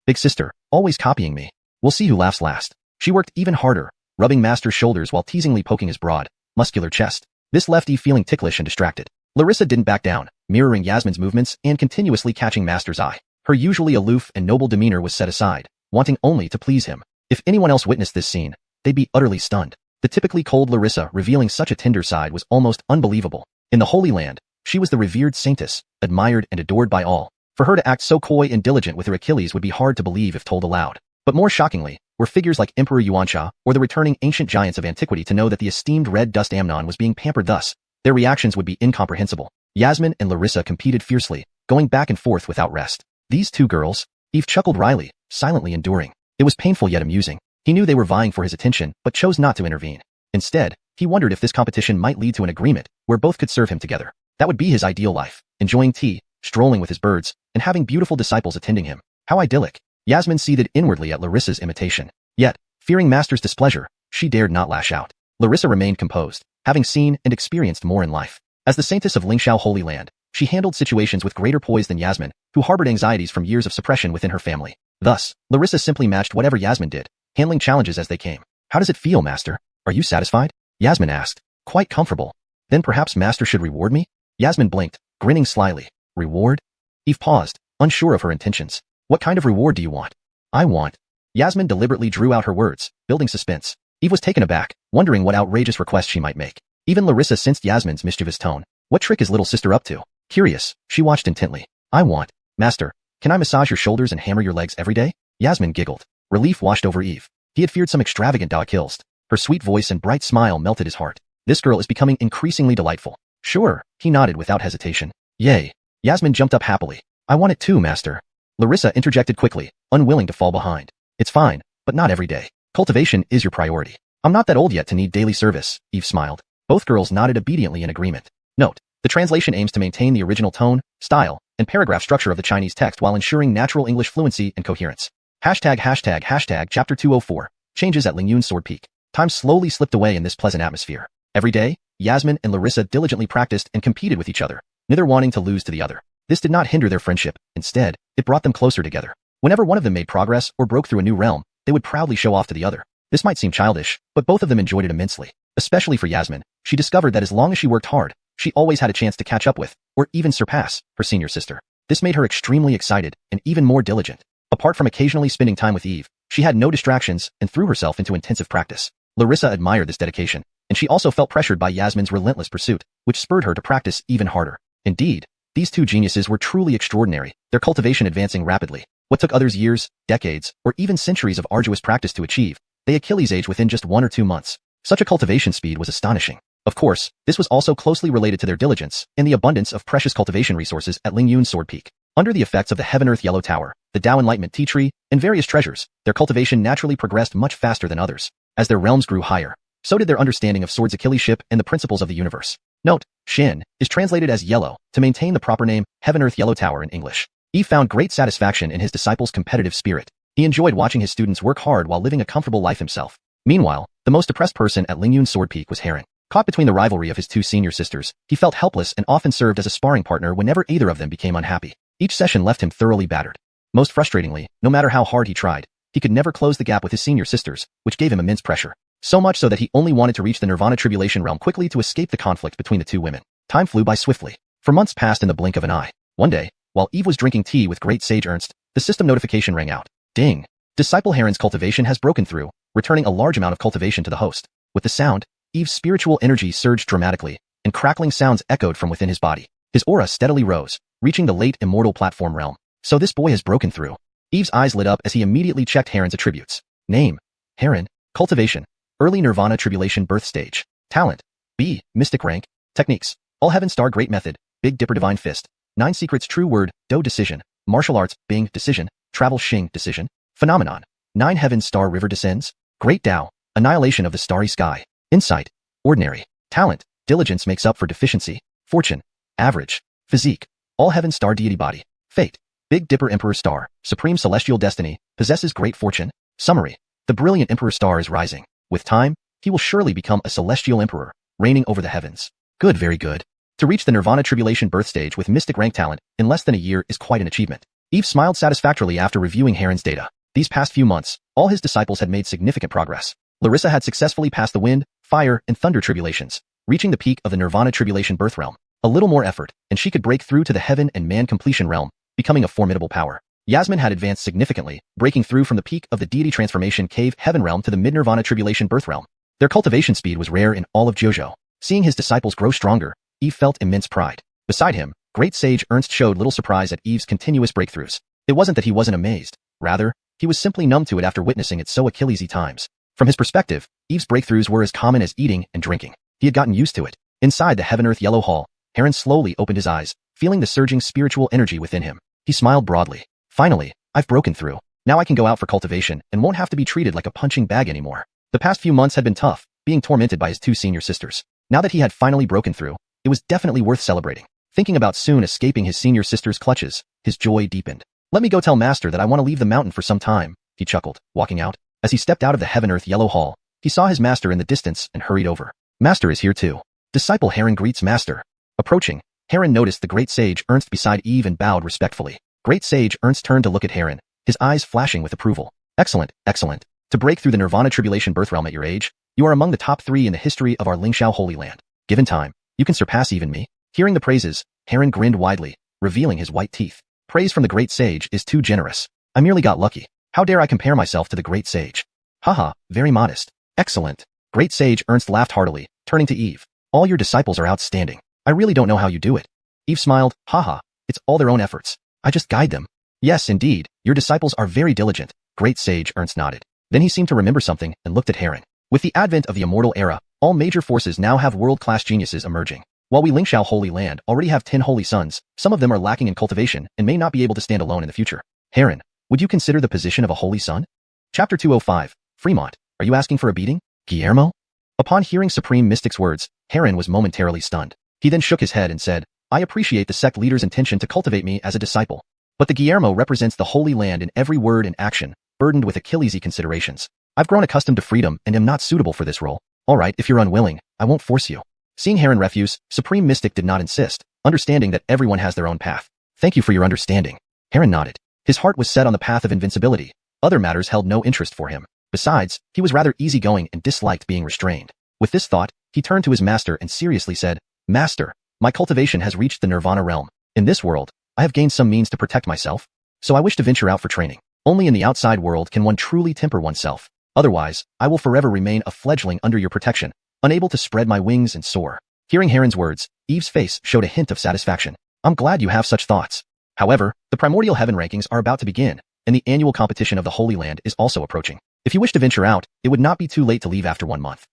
Big sister, always copying me. We'll see who laughs last. She worked even harder, rubbing Master's shoulders while teasingly poking his broad, muscular chest. This left Eve feeling ticklish and distracted. Larissa didn't back down, mirroring Yasmin's movements and continuously catching Master's eye. Her usually aloof and noble demeanor was set aside, wanting only to please him. If anyone else witnessed this scene, they'd be utterly stunned. The typically cold Larissa revealing such a tender side was almost unbelievable. In the Holy Land, she was the revered saintess, admired and adored by all. For her to act so coy and diligent with her Achilles would be hard to believe if told aloud. But more shockingly, were figures like Emperor Xianxia or the returning ancient giants of antiquity to know that the esteemed red dust Amnon was being pampered thus. Their reactions would be incomprehensible. Yasmin and Larissa competed fiercely, going back and forth without rest. These two girls, Eve chuckled wryly, silently enduring. It was painful yet amusing. He knew they were vying for his attention, but chose not to intervene. Instead, he wondered if this competition might lead to an agreement where both could serve him together. That would be his ideal life, enjoying tea, strolling with his birds, and having beautiful disciples attending him. How idyllic. Yasmin seethed inwardly at Larissa's imitation. Yet, fearing Master's displeasure, she dared not lash out. Larissa remained composed, having seen and experienced more in life. As the saintess of Lingxiao Holy Land, she handled situations with greater poise than Yasmin, who harbored anxieties from years of suppression within her family. Thus, Larissa simply matched whatever Yasmin did, handling challenges as they came. How does it feel, Master? Are you satisfied? Yasmin asked. Quite comfortable. Then perhaps Master should reward me? Yasmin blinked, grinning slyly. Reward? Eve paused, unsure of her intentions. What kind of reward do you want? I want. Yasmin deliberately drew out her words, building suspense. Eve was taken aback, wondering what outrageous request she might make. Even Larissa sensed Yasmin's mischievous tone. What trick is little sister up to? Curious, she watched intently. I want. Master, can I massage your shoulders and hammer your legs every day? Yasmin giggled. Relief washed over Eve. He had feared some extravagant kills. Her sweet voice and bright smile melted his heart. This girl is becoming increasingly delightful. Sure, he nodded without hesitation. Yay. Yasmin jumped up happily. I want it too, Master. Larissa interjected quickly, unwilling to fall behind. It's fine, but not every day. Cultivation is your priority. I'm not that old yet to need daily service, Eve smiled. Both girls nodded obediently in agreement. Note, the translation aims to maintain the original tone, style, and paragraph structure of the Chinese text while ensuring natural English fluency and coherence. ###Chapter 204. Changes at Lingyun's Sword Peak. Time slowly slipped away in this pleasant atmosphere. Every day, Yasmin and Larissa diligently practiced and competed with each other, neither wanting to lose to the other. This did not hinder their friendship. Instead, it brought them closer together. Whenever one of them made progress or broke through a new realm, they would proudly show off to the other. This might seem childish, but both of them enjoyed it immensely. Especially for Yasmin, she discovered that as long as she worked hard, she always had a chance to catch up with, or even surpass, her senior sister. This made her extremely excited and even more diligent. Apart from occasionally spending time with Eve, she had no distractions and threw herself into intensive practice. Larissa admired this dedication, and she also felt pressured by Yasmin's relentless pursuit, which spurred her to practice even harder. Indeed, these two geniuses were truly extraordinary, their cultivation advancing rapidly. What took others years, decades, or even centuries of arduous practice to achieve, they Achilles age within just 1 or 2 months. Such a cultivation speed was astonishing. Of course, this was also closely related to their diligence and the abundance of precious cultivation resources at Lingyun's Sword Peak. Under the effects of the Heaven-Earth Yellow Tower, the Tao Enlightenment Tea Tree, and various treasures, their cultivation naturally progressed much faster than others. As their realms grew higher, so did their understanding of Sword's Achilleship and the principles of the universe. Note, Shin is translated as yellow to maintain the proper name Heaven-Earth Yellow Tower in English. He found great satisfaction in his disciples' competitive spirit. He enjoyed watching his students work hard while living a comfortable life himself. Meanwhile, the most depressed person at Lingyun's Sword Peak was Heron. Caught between the rivalry of his two senior sisters, he felt helpless and often served as a sparring partner whenever either of them became unhappy. Each session left him thoroughly battered. Most frustratingly, no matter how hard he tried, he could never close the gap with his senior sisters, which gave him immense pressure. So much so that he only wanted to reach the Nirvana Tribulation realm quickly to escape the conflict between the two women. Time flew by swiftly. For months passed in the blink of an eye. One day, while Eve was drinking tea with Great Sage Ernst, the system notification rang out. Ding! Disciple Heron's cultivation has broken through, returning a large amount of cultivation to the host. With the sound, Eve's spiritual energy surged dramatically, and crackling sounds echoed from within his body. His aura steadily rose, reaching the late Immortal platform realm. So this boy has broken through. Eve's eyes lit up as he immediately checked Heron's attributes. Name: Heron. Cultivation: Early Nirvana Tribulation Birth Stage. Talent: B. Mystic Rank. Techniques: All Heaven Star Great Method, Big Dipper Divine Fist. 9 Secrets True Word, Do Decision. Martial Arts, Bing Decision. Travel Xing Decision. Phenomenon: 9 Heaven Star River Descends. Great Tao: Annihilation of the Starry Sky. Insight: Ordinary. Talent: Diligence makes up for deficiency. Fortune: Average. Physique: All Heaven Star Deity Body. Fate: Big Dipper Emperor Star, Supreme Celestial Destiny, possesses great fortune. Summary: The brilliant Emperor Star is rising. With time, he will surely become a celestial emperor, reigning over the heavens. Good, very good. To reach the Nirvana Tribulation birth stage with Mystic Rank talent in less than a year is quite an achievement. Eve smiled satisfactorily after reviewing Heron's data. These past few months, all his disciples had made significant progress. Larissa had successfully passed the wind, fire, and thunder tribulations, reaching the peak of the Nirvana Tribulation birth realm. A little more effort, and she could break through to the heaven and man completion realm, becoming a formidable power. Yasmin had advanced significantly, breaking through from the peak of the deity transformation cave heaven realm to the mid-Nirvana Tribulation birth realm. Their cultivation speed was rare in all of Jojo. Seeing his disciples grow stronger, Eve felt immense pride. Beside him, Great Sage Ernst showed little surprise at Eve's continuous breakthroughs. It wasn't that he wasn't amazed. Rather, he was simply numb to it after witnessing it so Achillesy times. From his perspective, Eve's breakthroughs were as common as eating and drinking. He had gotten used to it. Inside the Heaven-Earth Yellow Hall, Heron slowly opened his eyes, feeling the surging spiritual energy within him. He smiled broadly. Finally, I've broken through. Now I can go out for cultivation and won't have to be treated like a punching bag anymore. The past few months had been tough, being tormented by his 2 senior sisters. Now that he had finally broken through, it was definitely worth celebrating. Thinking about soon escaping his senior sister's clutches, his joy deepened. Let me go tell Master that I want to leave the mountain for some time, he chuckled, walking out. As he stepped out of the Heaven-Earth Yellow Hall, he saw his master in the distance and hurried over. Master is here too. Disciple Heron greets Master. Approaching, Heron noticed the Great Sage Ernst beside Eve and bowed respectfully. Great Sage Ernst turned to look at Heron, his eyes flashing with approval. Excellent, excellent. To break through the Nirvana Tribulation birth realm at your age, you are among the top 3 in the history of our Lingxiao Holy Land. Given time, you can surpass even me. Hearing the praises, Heron grinned widely, revealing his white teeth. Praise from the Great Sage is too generous. I merely got lucky. How dare I compare myself to the Great Sage? Haha, very modest. Excellent. Great Sage Ernst laughed heartily, turning to Eve. All your disciples are outstanding. I really don't know how you do it. Eve smiled. Haha, it's all their own efforts. I just guide them. Yes, indeed, your disciples are very diligent. Great Sage Ernst nodded. Then he seemed to remember something and looked at Heron. With the advent of the Immortal era, all major forces now have world-class geniuses emerging. While we Lingxiao Holy Land already have 10 holy sons, some of them are lacking in cultivation and may not be able to stand alone in the future. Heron, would you consider the position of a holy son? Chapter 205, Fremont, are you asking for a beating? Guillermo? Upon hearing Supreme Mystic's words, Heron was momentarily stunned. He then shook his head and said, I appreciate the sect leader's intention to cultivate me as a disciple. But the Guillermo represents the Holy Land in every word and action, burdened with Achillesy considerations. I've grown accustomed to freedom and am not suitable for this role. Alright, if you're unwilling, I won't force you. Seeing Heron refuse, Supreme Mystic did not insist, understanding that everyone has their own path. Thank you for your understanding. Heron nodded. His heart was set on the path of invincibility. Other matters held no interest for him. Besides, he was rather easygoing and disliked being restrained. With this thought, he turned to his master and seriously said, Master, my cultivation has reached the Nirvana realm. In this world, I have gained some means to protect myself, so I wish to venture out for training. Only in the outside world can one truly temper oneself. Otherwise, I will forever remain a fledgling under your protection, unable to spread my wings and soar. Hearing Heron's words, Eve's face showed a hint of satisfaction. I'm glad you have such thoughts. However, the primordial heaven rankings are about to begin, and the annual competition of the Holy Land is also approaching. If you wish to venture out, it would not be too late to leave after 1 month.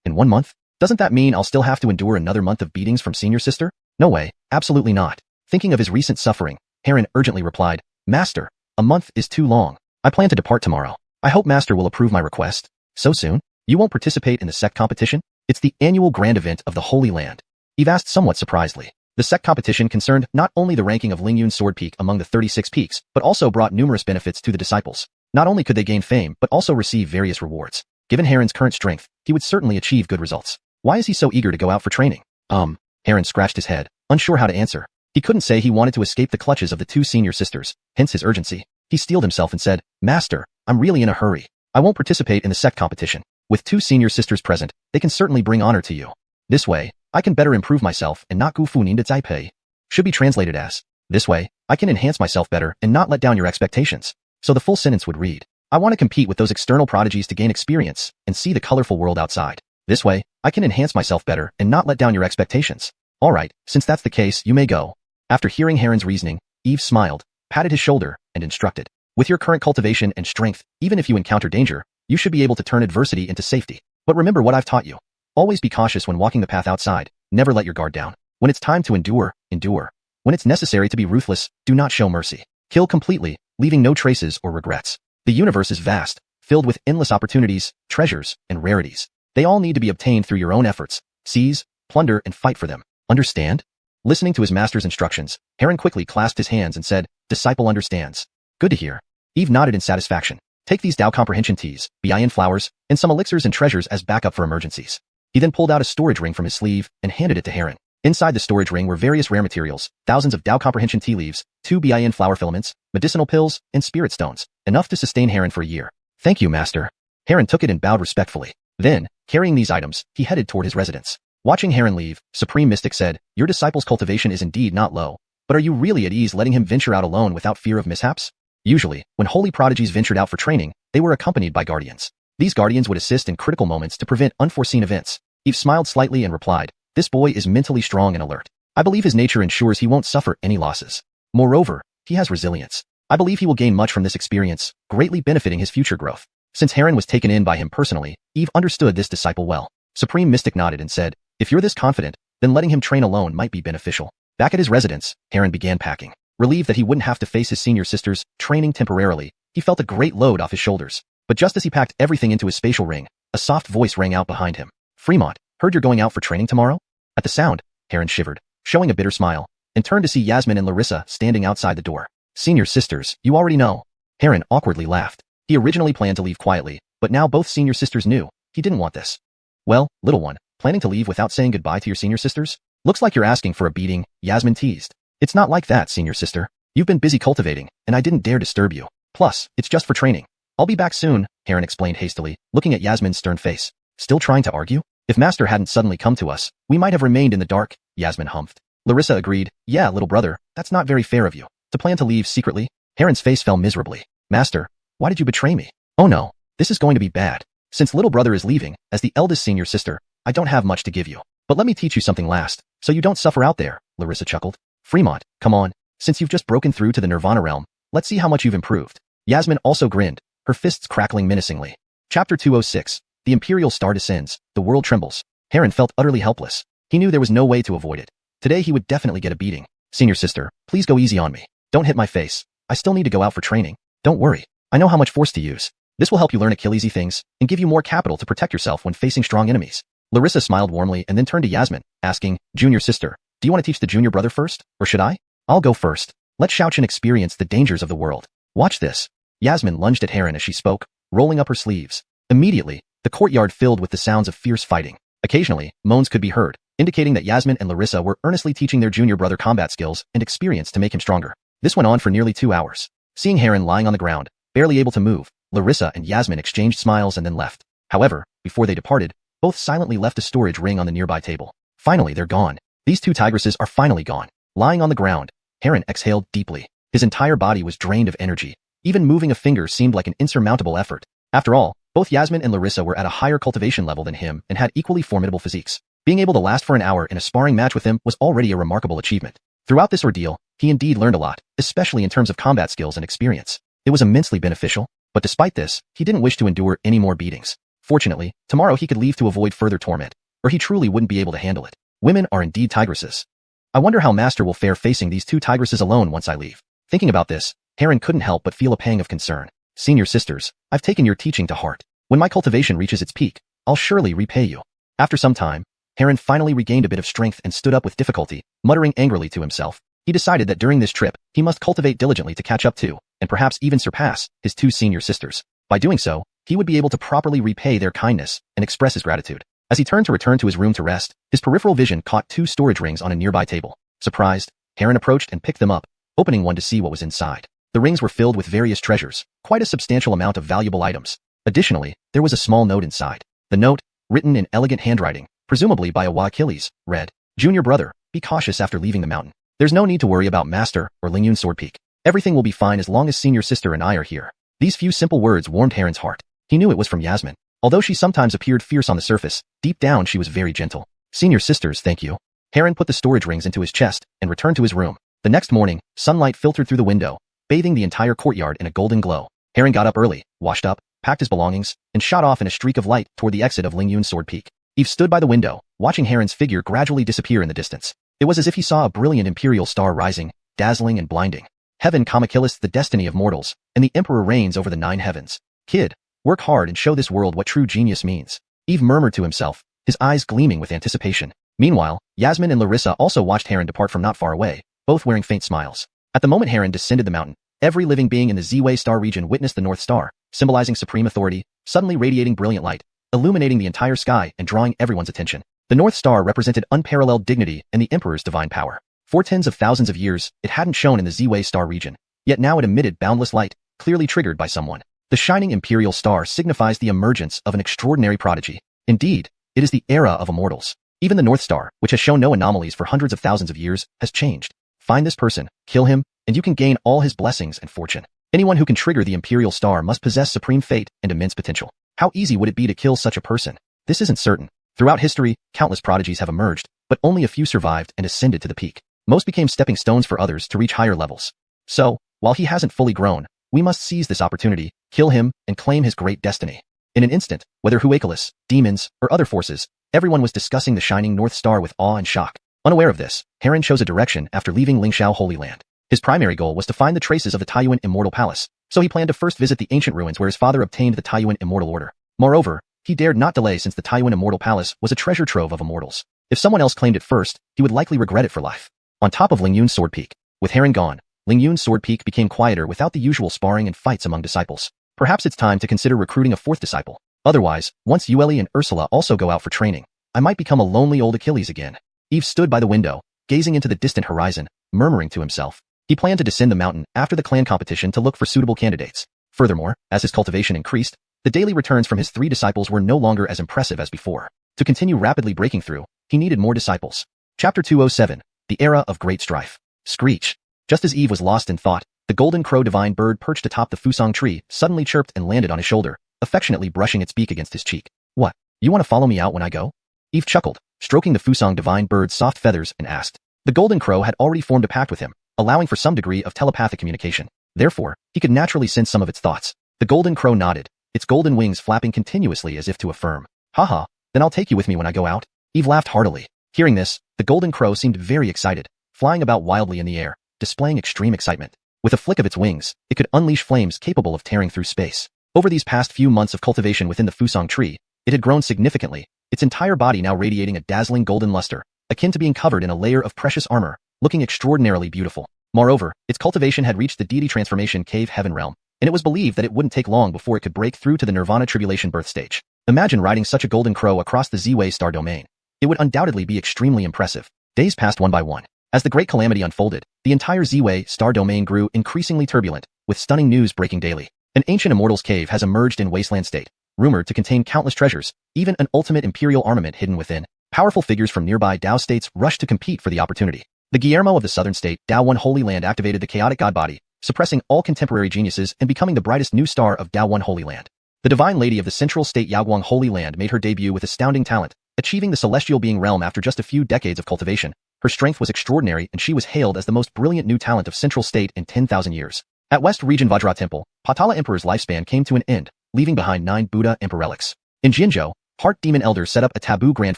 In 1 month? Doesn't that mean I'll still have to endure another month of beatings from senior sister? No way, absolutely not. Thinking of his recent suffering, Heron urgently replied, Master, a month is too long. I plan to depart tomorrow. I hope Master will approve my request. So soon? You won't participate in the sect competition? It's the annual grand event of the Holy Land. Eve asked somewhat surprisedly. The sect competition concerned not only the ranking of Lingyun's sword peak among the 36 peaks, but also brought numerous benefits to the disciples. Not only could they gain fame, but also receive various rewards. Given Heron's current strength, he would certainly achieve good results. Why is he so eager to go out for training? Heron scratched his head, unsure how to answer. He couldn't say he wanted to escape the clutches of the two senior sisters, hence his urgency. He steeled himself and said, "Master, I'm really in a hurry. I won't participate in the sect competition. With two senior sisters present, they can certainly bring honor to you. This way, I can better improve myself and not gu fu nin de zai pei." Should be translated as, "This way, I can enhance myself better and not let down your expectations." So the full sentence would read, "I want to compete with those external prodigies to gain experience and see the colorful world outside. This way, I can enhance myself better and not let down your expectations. Alright, since that's the case, you may go." After hearing Heron's reasoning, Eve smiled, patted his shoulder, and instructed, "With your current cultivation and strength, even if you encounter danger, you should be able to turn adversity into safety. But remember what I've taught you. Always be cautious when walking the path outside, never let your guard down. When it's time to endure, endure. When it's necessary to be ruthless, do not show mercy. Kill completely, leaving no traces or regrets. The universe is vast, filled with endless opportunities, treasures, and rarities. They all need to be obtained through your own efforts. Seize, plunder, and fight for them. Understand?" Listening to his master's instructions, Heron quickly clasped his hands and said, "Disciple understands." "Good to hear." Eve nodded in satisfaction. "Take these Dao comprehension teas, Bin flowers, and some elixirs and treasures as backup for emergencies." He then pulled out a storage ring from his sleeve and handed it to Heron. Inside the storage ring were various rare materials, thousands of Dao comprehension tea leaves, 2 Bin flower filaments, medicinal pills, and spirit stones, enough to sustain Heron for a year. "Thank you, master." Heron took it and bowed respectfully. Then, carrying these items, he headed toward his residence. Watching Heron leave, Supreme Mystic said, "Your disciple's cultivation is indeed not low, but are you really at ease letting him venture out alone without fear of mishaps?" Usually, when holy prodigies ventured out for training, they were accompanied by guardians. These guardians would assist in critical moments to prevent unforeseen events. Eve smiled slightly and replied, "This boy is mentally strong and alert. I believe his nature ensures he won't suffer any losses. Moreover, he has resilience. I believe he will gain much from this experience, greatly benefiting his future growth." Since Heron was taken in by him personally, Eve understood this disciple well. Supreme Mystic nodded and said, "If you're this confident, then letting him train alone might be beneficial." Back at his residence, Heron began packing. Relieved that he wouldn't have to face his senior sisters, training temporarily, he felt a great load off his shoulders. But just as he packed everything into his spatial ring, a soft voice rang out behind him. "Fremont, heard you're going out for training tomorrow?" At the sound, Heron shivered, showing a bitter smile, and turned to see Yasmin and Larissa standing outside the door. "Senior sisters, you already know." Heron awkwardly laughed. He originally planned to leave quietly, but now both senior sisters knew. He didn't want this. "Well, little one, planning to leave without saying goodbye to your senior sisters? Looks like you're asking for a beating," Yasmin teased. "It's not like that, senior sister. You've been busy cultivating, and I didn't dare disturb you. Plus, it's just for training. I'll be back soon," Heron explained hastily, looking at Yasmin's stern face. "Still trying to argue? If Master hadn't suddenly come to us, we might have remained in the dark," Yasmin humphed. Larissa agreed, "Yeah, little brother, that's not very fair of you. To plan to leave secretly?" Heron's face fell miserably. "Master, why did you betray me? Oh no, this is going to be bad. Since little brother is leaving, as the eldest senior sister, I don't have much to give you. But let me teach you something last, so you don't suffer out there," Larissa chuckled. "Fremont, come on. Since you've just broken through to the Nirvana realm, let's see how much you've improved." Yasmin also grinned, her fists crackling menacingly. Chapter 206. The Imperial Star descends, the world trembles. Heron felt utterly helpless. He knew there was no way to avoid it. Today he would definitely get a beating. "Senior sister, please go easy on me. Don't hit my face. I still need to go out for training. Don't worry. I know how much force to use. This will help you learn Achillesy things, and give you more capital to protect yourself when facing strong enemies." Larissa smiled warmly and then turned to Yasmin, asking, "Junior sister, do you want to teach the junior brother first, or should I?" "I'll go first. Let Xiaochen experience the dangers of the world. Watch this." Yasmin lunged at Heron as she spoke, rolling up her sleeves. Immediately, the courtyard filled with the sounds of fierce fighting. Occasionally, moans could be heard, indicating that Yasmin and Larissa were earnestly teaching their junior brother combat skills and experience to make him stronger. This went on for nearly 2 hours. Seeing Heron lying on the ground, barely able to move, Larissa and Yasmin exchanged smiles and then left. However, before they departed, both silently left a storage ring on the nearby table. Finally, they're gone. These two tigresses are finally gone. Lying on the ground, Heron exhaled deeply. His entire body was drained of energy. Even moving a finger seemed like an insurmountable effort. After all, both Yasmin and Larissa were at a higher cultivation level than him and had equally formidable physiques. Being able to last for an hour in a sparring match with him was already a remarkable achievement. Throughout this ordeal, he indeed learned a lot, especially in terms of combat skills and experience. It was immensely beneficial, but despite this, he didn't wish to endure any more beatings. Fortunately, tomorrow he could leave to avoid further torment, or he truly wouldn't be able to handle it. Women are indeed tigresses. I wonder how Master will fare facing these two tigresses alone once I leave. Thinking about this, Heron couldn't help but feel a pang of concern. Senior sisters, I've taken your teaching to heart. When my cultivation reaches its peak, I'll surely repay you. After some time, Heron finally regained a bit of strength and stood up with difficulty, muttering angrily to himself. He decided that during this trip, he must cultivate diligently to catch up to, and perhaps even surpass, his two senior sisters. By doing so, he would be able to properly repay their kindness and express his gratitude. As he turned to return to his room to rest, his peripheral vision caught two storage rings on a nearby table. Surprised, Heron approached and picked them up, opening one to see what was inside. The rings were filled with various treasures, quite a substantial amount of valuable items. Additionally, there was a small note inside. The note, written in elegant handwriting, presumably by a Achilles, read, "Junior brother, be cautious after leaving the mountain. There's no need to worry about Master or Lingyun Sword Peak. Everything will be fine as long as senior sister and I are here." These few simple words warmed Heron's heart. He knew it was from Yasmin. Although she sometimes appeared fierce on the surface, deep down she was very gentle. "Senior sisters, thank you." Heron put the storage rings into his chest and returned to his room. The next morning, sunlight filtered through the window, bathing the entire courtyard in a golden glow. Heron got up early, washed up, packed his belongings, and shot off in a streak of light toward the exit of Lingyun Sword Peak. Eve stood by the window, watching Heron's figure gradually disappear in the distance. It was as if he saw a brilliant imperial star rising, dazzling and blinding. "Heaven killeth the destiny of mortals, and the Emperor reigns over the 9 heavens. Kid, work hard and show this world what true genius means." Eve murmured to himself, his eyes gleaming with anticipation. Meanwhile, Yasmin and Larissa also watched Heron depart from not far away, both wearing faint smiles. At the moment Heron descended the mountain, every living being in the Z-Way star region witnessed the North Star, symbolizing supreme authority, suddenly radiating brilliant light, illuminating the entire sky and drawing everyone's attention. The North Star represented unparalleled dignity and the Emperor's divine power. For tens of thousands of years, it hadn't shone in the Z-Way star region, yet now it emitted boundless light, clearly triggered by someone. The shining imperial star signifies the emergence of an extraordinary prodigy. Indeed, it is the era of immortals. Even the North Star, which has shown no anomalies for hundreds of thousands of years, has changed. Find this person, kill him, and you can gain all his blessings and fortune. Anyone who can trigger the imperial star must possess supreme fate and immense potential. How easy would it be to kill such a person? This isn't certain. Throughout history, countless prodigies have emerged, but only a few survived and ascended to the peak. Most became stepping stones for others to reach higher levels. So, while he hasn't fully grown, we must seize this opportunity, kill him, and claim his great destiny. In an instant, whether Huakelis, demons, or other forces, everyone was discussing the shining North Star with awe and shock. Unaware of this, Heron chose a direction after leaving Lingxiao Holy Land. His primary goal was to find the traces of the Taiyuan Immortal Palace, so he planned to first visit the ancient ruins where his father obtained the Taiyuan Immortal Order. Moreover, he dared not delay since the Taiyuan Immortal Palace was a treasure trove of immortals. If someone else claimed it first, he would likely regret it for life. On top of Lingyun Sword Peak, with Heron gone, Lingyun Sword Peak became quieter without the usual sparring and fights among disciples. Perhaps it's time to consider recruiting a 4th disciple. Otherwise, once Yueli and Ursula also go out for training, I might become a lonely old Achilles again. Eve stood by the window, gazing into the distant horizon, murmuring to himself. He planned to descend the mountain after the clan competition to look for suitable candidates. Furthermore, as his cultivation increased, the daily returns from his 3 disciples were no longer as impressive as before. To continue rapidly breaking through, he needed more disciples. Chapter 207, The Era of Great Strife. Screech. Just as Eve was lost in thought, the golden crow divine bird perched atop the fusong tree suddenly chirped and landed on his shoulder, affectionately brushing its beak against his cheek. "What? You want to follow me out when I go?" Eve chuckled, stroking the fusong divine bird's soft feathers, and asked. The golden crow had already formed a pact with him, allowing for some degree of telepathic communication. Therefore, he could naturally sense some of its thoughts. The golden crow nodded, its golden wings flapping continuously as if to affirm. "Haha, then I'll take you with me when I go out." Eve laughed heartily. Hearing this, the golden crow seemed very excited, flying about wildly in the air, displaying extreme excitement. With a flick of its wings, it could unleash flames capable of tearing through space. Over these past few months of cultivation within the fusong tree, it had grown significantly, its entire body now radiating a dazzling golden luster, akin to being covered in a layer of precious armor, looking extraordinarily beautiful. Moreover, its cultivation had reached the deity transformation cave heaven realm, and it was believed that it wouldn't take long before it could break through to the nirvana tribulation birth stage. Imagine riding such a golden crow across the Z-Way star domain. It would undoubtedly be extremely impressive. Days passed one by one. As the great calamity unfolded, the entire Z-Way star domain grew increasingly turbulent, with stunning news breaking daily. An ancient immortal's cave has emerged in Wasteland State, rumored to contain countless treasures, even an ultimate imperial armament hidden within. Powerful figures from nearby Dao states rushed to compete for the opportunity. The Guillermo of the Southern State, Dao One Holy Land activated the chaotic god body, suppressing all contemporary geniuses and becoming the brightest new star of Dao One Holy Land. The Divine Lady of the Central State Yaoguang Holy Land made her debut with astounding talent, achieving the celestial being realm after just a few decades of cultivation. Her strength was extraordinary and she was hailed as the most brilliant new talent of Central State in 10,000 years. At West Region Vajra Temple, Patala Emperor's lifespan came to an end, leaving behind 9 Buddha Emperor relics. In Jinzhou, Heart Demon Elders set up a taboo grand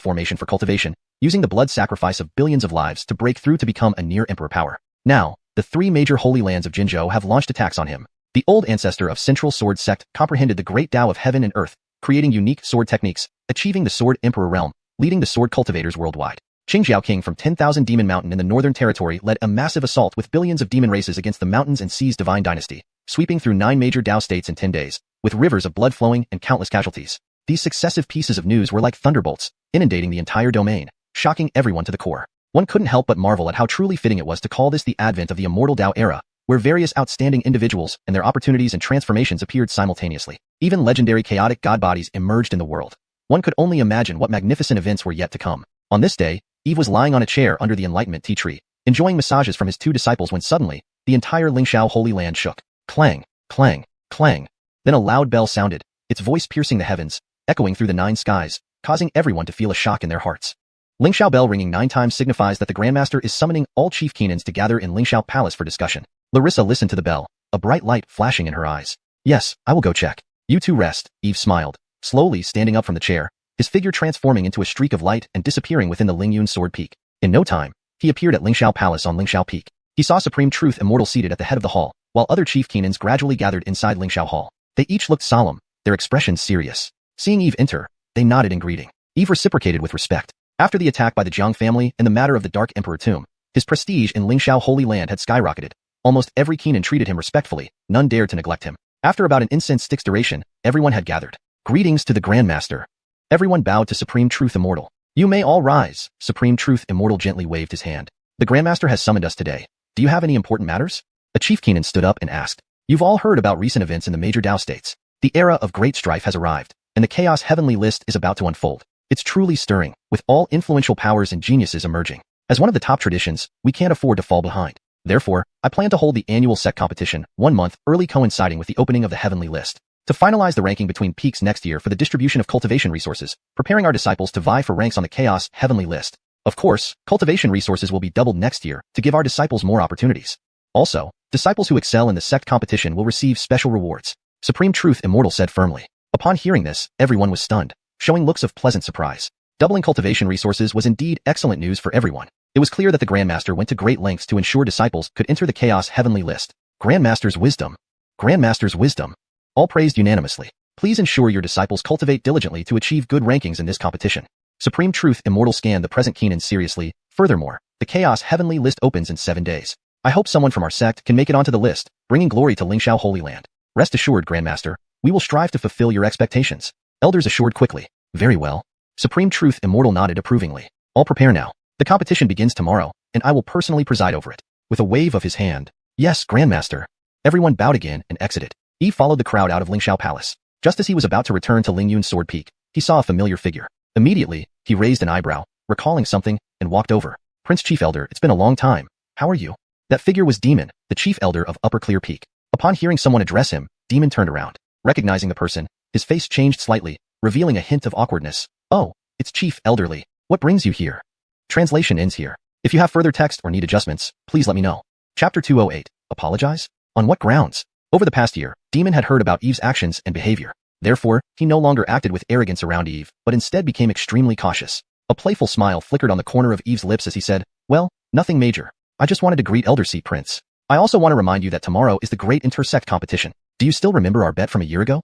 formation for cultivation, using the blood sacrifice of billions of lives to break through to become a near emperor power. Now, the 3 major holy lands of Jinzhou have launched attacks on him. The old ancestor of Central Sword Sect comprehended the great Tao of heaven and earth, creating unique sword techniques, achieving the Sword Emperor realm, leading the sword cultivators worldwide. Qingjiao King from 10,000 Demon Mountain in the Northern Territory led a massive assault with billions of demon races against the mountains and seas divine dynasty, sweeping through 9 major Dao states in 10 days, with rivers of blood flowing and countless casualties. These successive pieces of news were like thunderbolts, inundating the entire domain, shocking everyone to the core. One couldn't help but marvel at how truly fitting it was to call this the advent of the Immortal Dao era, where various outstanding individuals and their opportunities and transformations appeared simultaneously. Even legendary chaotic god bodies emerged in the world. One could only imagine what magnificent events were yet to come. On this day, Eve was lying on a chair under the Enlightenment tea tree, enjoying massages from his 2 disciples when suddenly, the entire Lingxiao Holy Land shook. Clang, clang, clang. Then a loud bell sounded, its voice piercing the heavens, echoing through the 9 skies, causing everyone to feel a shock in their hearts. Lingxiao bell ringing 9 times signifies that the Grandmaster is summoning all chief Keenans to gather in Lingxiao Palace for discussion. Larissa listened to the bell, a bright light flashing in her eyes. Yes, I will go check. You two rest, Eve smiled, slowly standing up from the chair, his figure transforming into a streak of light and disappearing within the Lingyun Sword Peak. In no time, he appeared at Lingxiao Palace on Lingxiao Peak. He saw Supreme Truth Immortal seated at the head of the hall, while other chief Keenans gradually gathered inside Lingxiao Hall. They each looked solemn, their expressions serious. Seeing Eve enter, they nodded in greeting. Eve reciprocated with respect. After the attack by the Jiang family and the matter of the Dark Emperor tomb, his prestige in Lingxiao Holy Land had skyrocketed. Almost every Keenan treated him respectfully, none dared to neglect him. After about an incense stick's duration, everyone had gathered. Greetings to the Grandmaster. Everyone bowed to Supreme Truth Immortal. You may all rise. Supreme Truth Immortal gently waved his hand. The Grandmaster has summoned us today. Do you have any important matters? A chief Keenan stood up and asked. You've all heard about recent events in the major Dao states. The era of great strife has arrived, and the Chaos Heavenly List is about to unfold. It's truly stirring, with all influential powers and geniuses emerging. As one of the top traditions, we can't afford to fall behind. Therefore, I plan to hold the annual SEC competition 1 month early, coinciding with the opening of the Heavenly List. To finalize the ranking between peaks next year for the distribution of cultivation resources, preparing our disciples to vie for ranks on the Chaos Heavenly List. Of course, cultivation resources will be doubled next year to give our disciples more opportunities. Also, disciples who excel in the sect competition will receive special rewards. Supreme Truth Immortal said firmly. Upon hearing this, everyone was stunned, showing looks of pleasant surprise. Doubling cultivation resources was indeed excellent news for everyone. It was clear that the Grandmaster went to great lengths to ensure disciples could enter the Chaos Heavenly List. Grandmaster's wisdom. Grandmaster's wisdom. All praised unanimously. Please ensure your disciples cultivate diligently to achieve good rankings in this competition. Supreme Truth Immortal scanned the present Keenan seriously. Furthermore, the Chaos Heavenly List opens in 7 days. I hope someone from our sect can make it onto the list, bringing glory to Lingxiao Holy Land. Rest assured, Grandmaster, we will strive to fulfill your expectations. Elders assured quickly. Very well. Supreme Truth Immortal nodded approvingly. All prepare now. The competition begins tomorrow, and I will personally preside over it. With a wave of his hand. Yes, Grandmaster. Everyone bowed again and exited. Eve followed the crowd out of Lingxiao Palace. Just as he was about to return to Lingyun Sword Peak, he saw a familiar figure. Immediately, he raised an eyebrow, recalling something, and walked over. Prince Chief Elder, it's been a long time. How are you? That figure was Demon, the Chief Elder of Upper Clear Peak. Upon hearing someone address him, Demon turned around. Recognizing the person, his face changed slightly, revealing a hint of awkwardness. Oh, it's Chief Elderly. What brings you here? Translation ends here. If you have further text or need adjustments, please let me know. Chapter 208. Apologize? On what grounds? Over the past year, Demon had heard about Eve's actions and behavior. Therefore, he no longer acted with arrogance around Eve, but instead became extremely cautious. A playful smile flickered on the corner of Eve's lips as he said, well, nothing major. I just wanted to greet Elder Seat Prince. I also want to remind you that tomorrow is the great intersect competition. Do you still remember our bet from a year ago?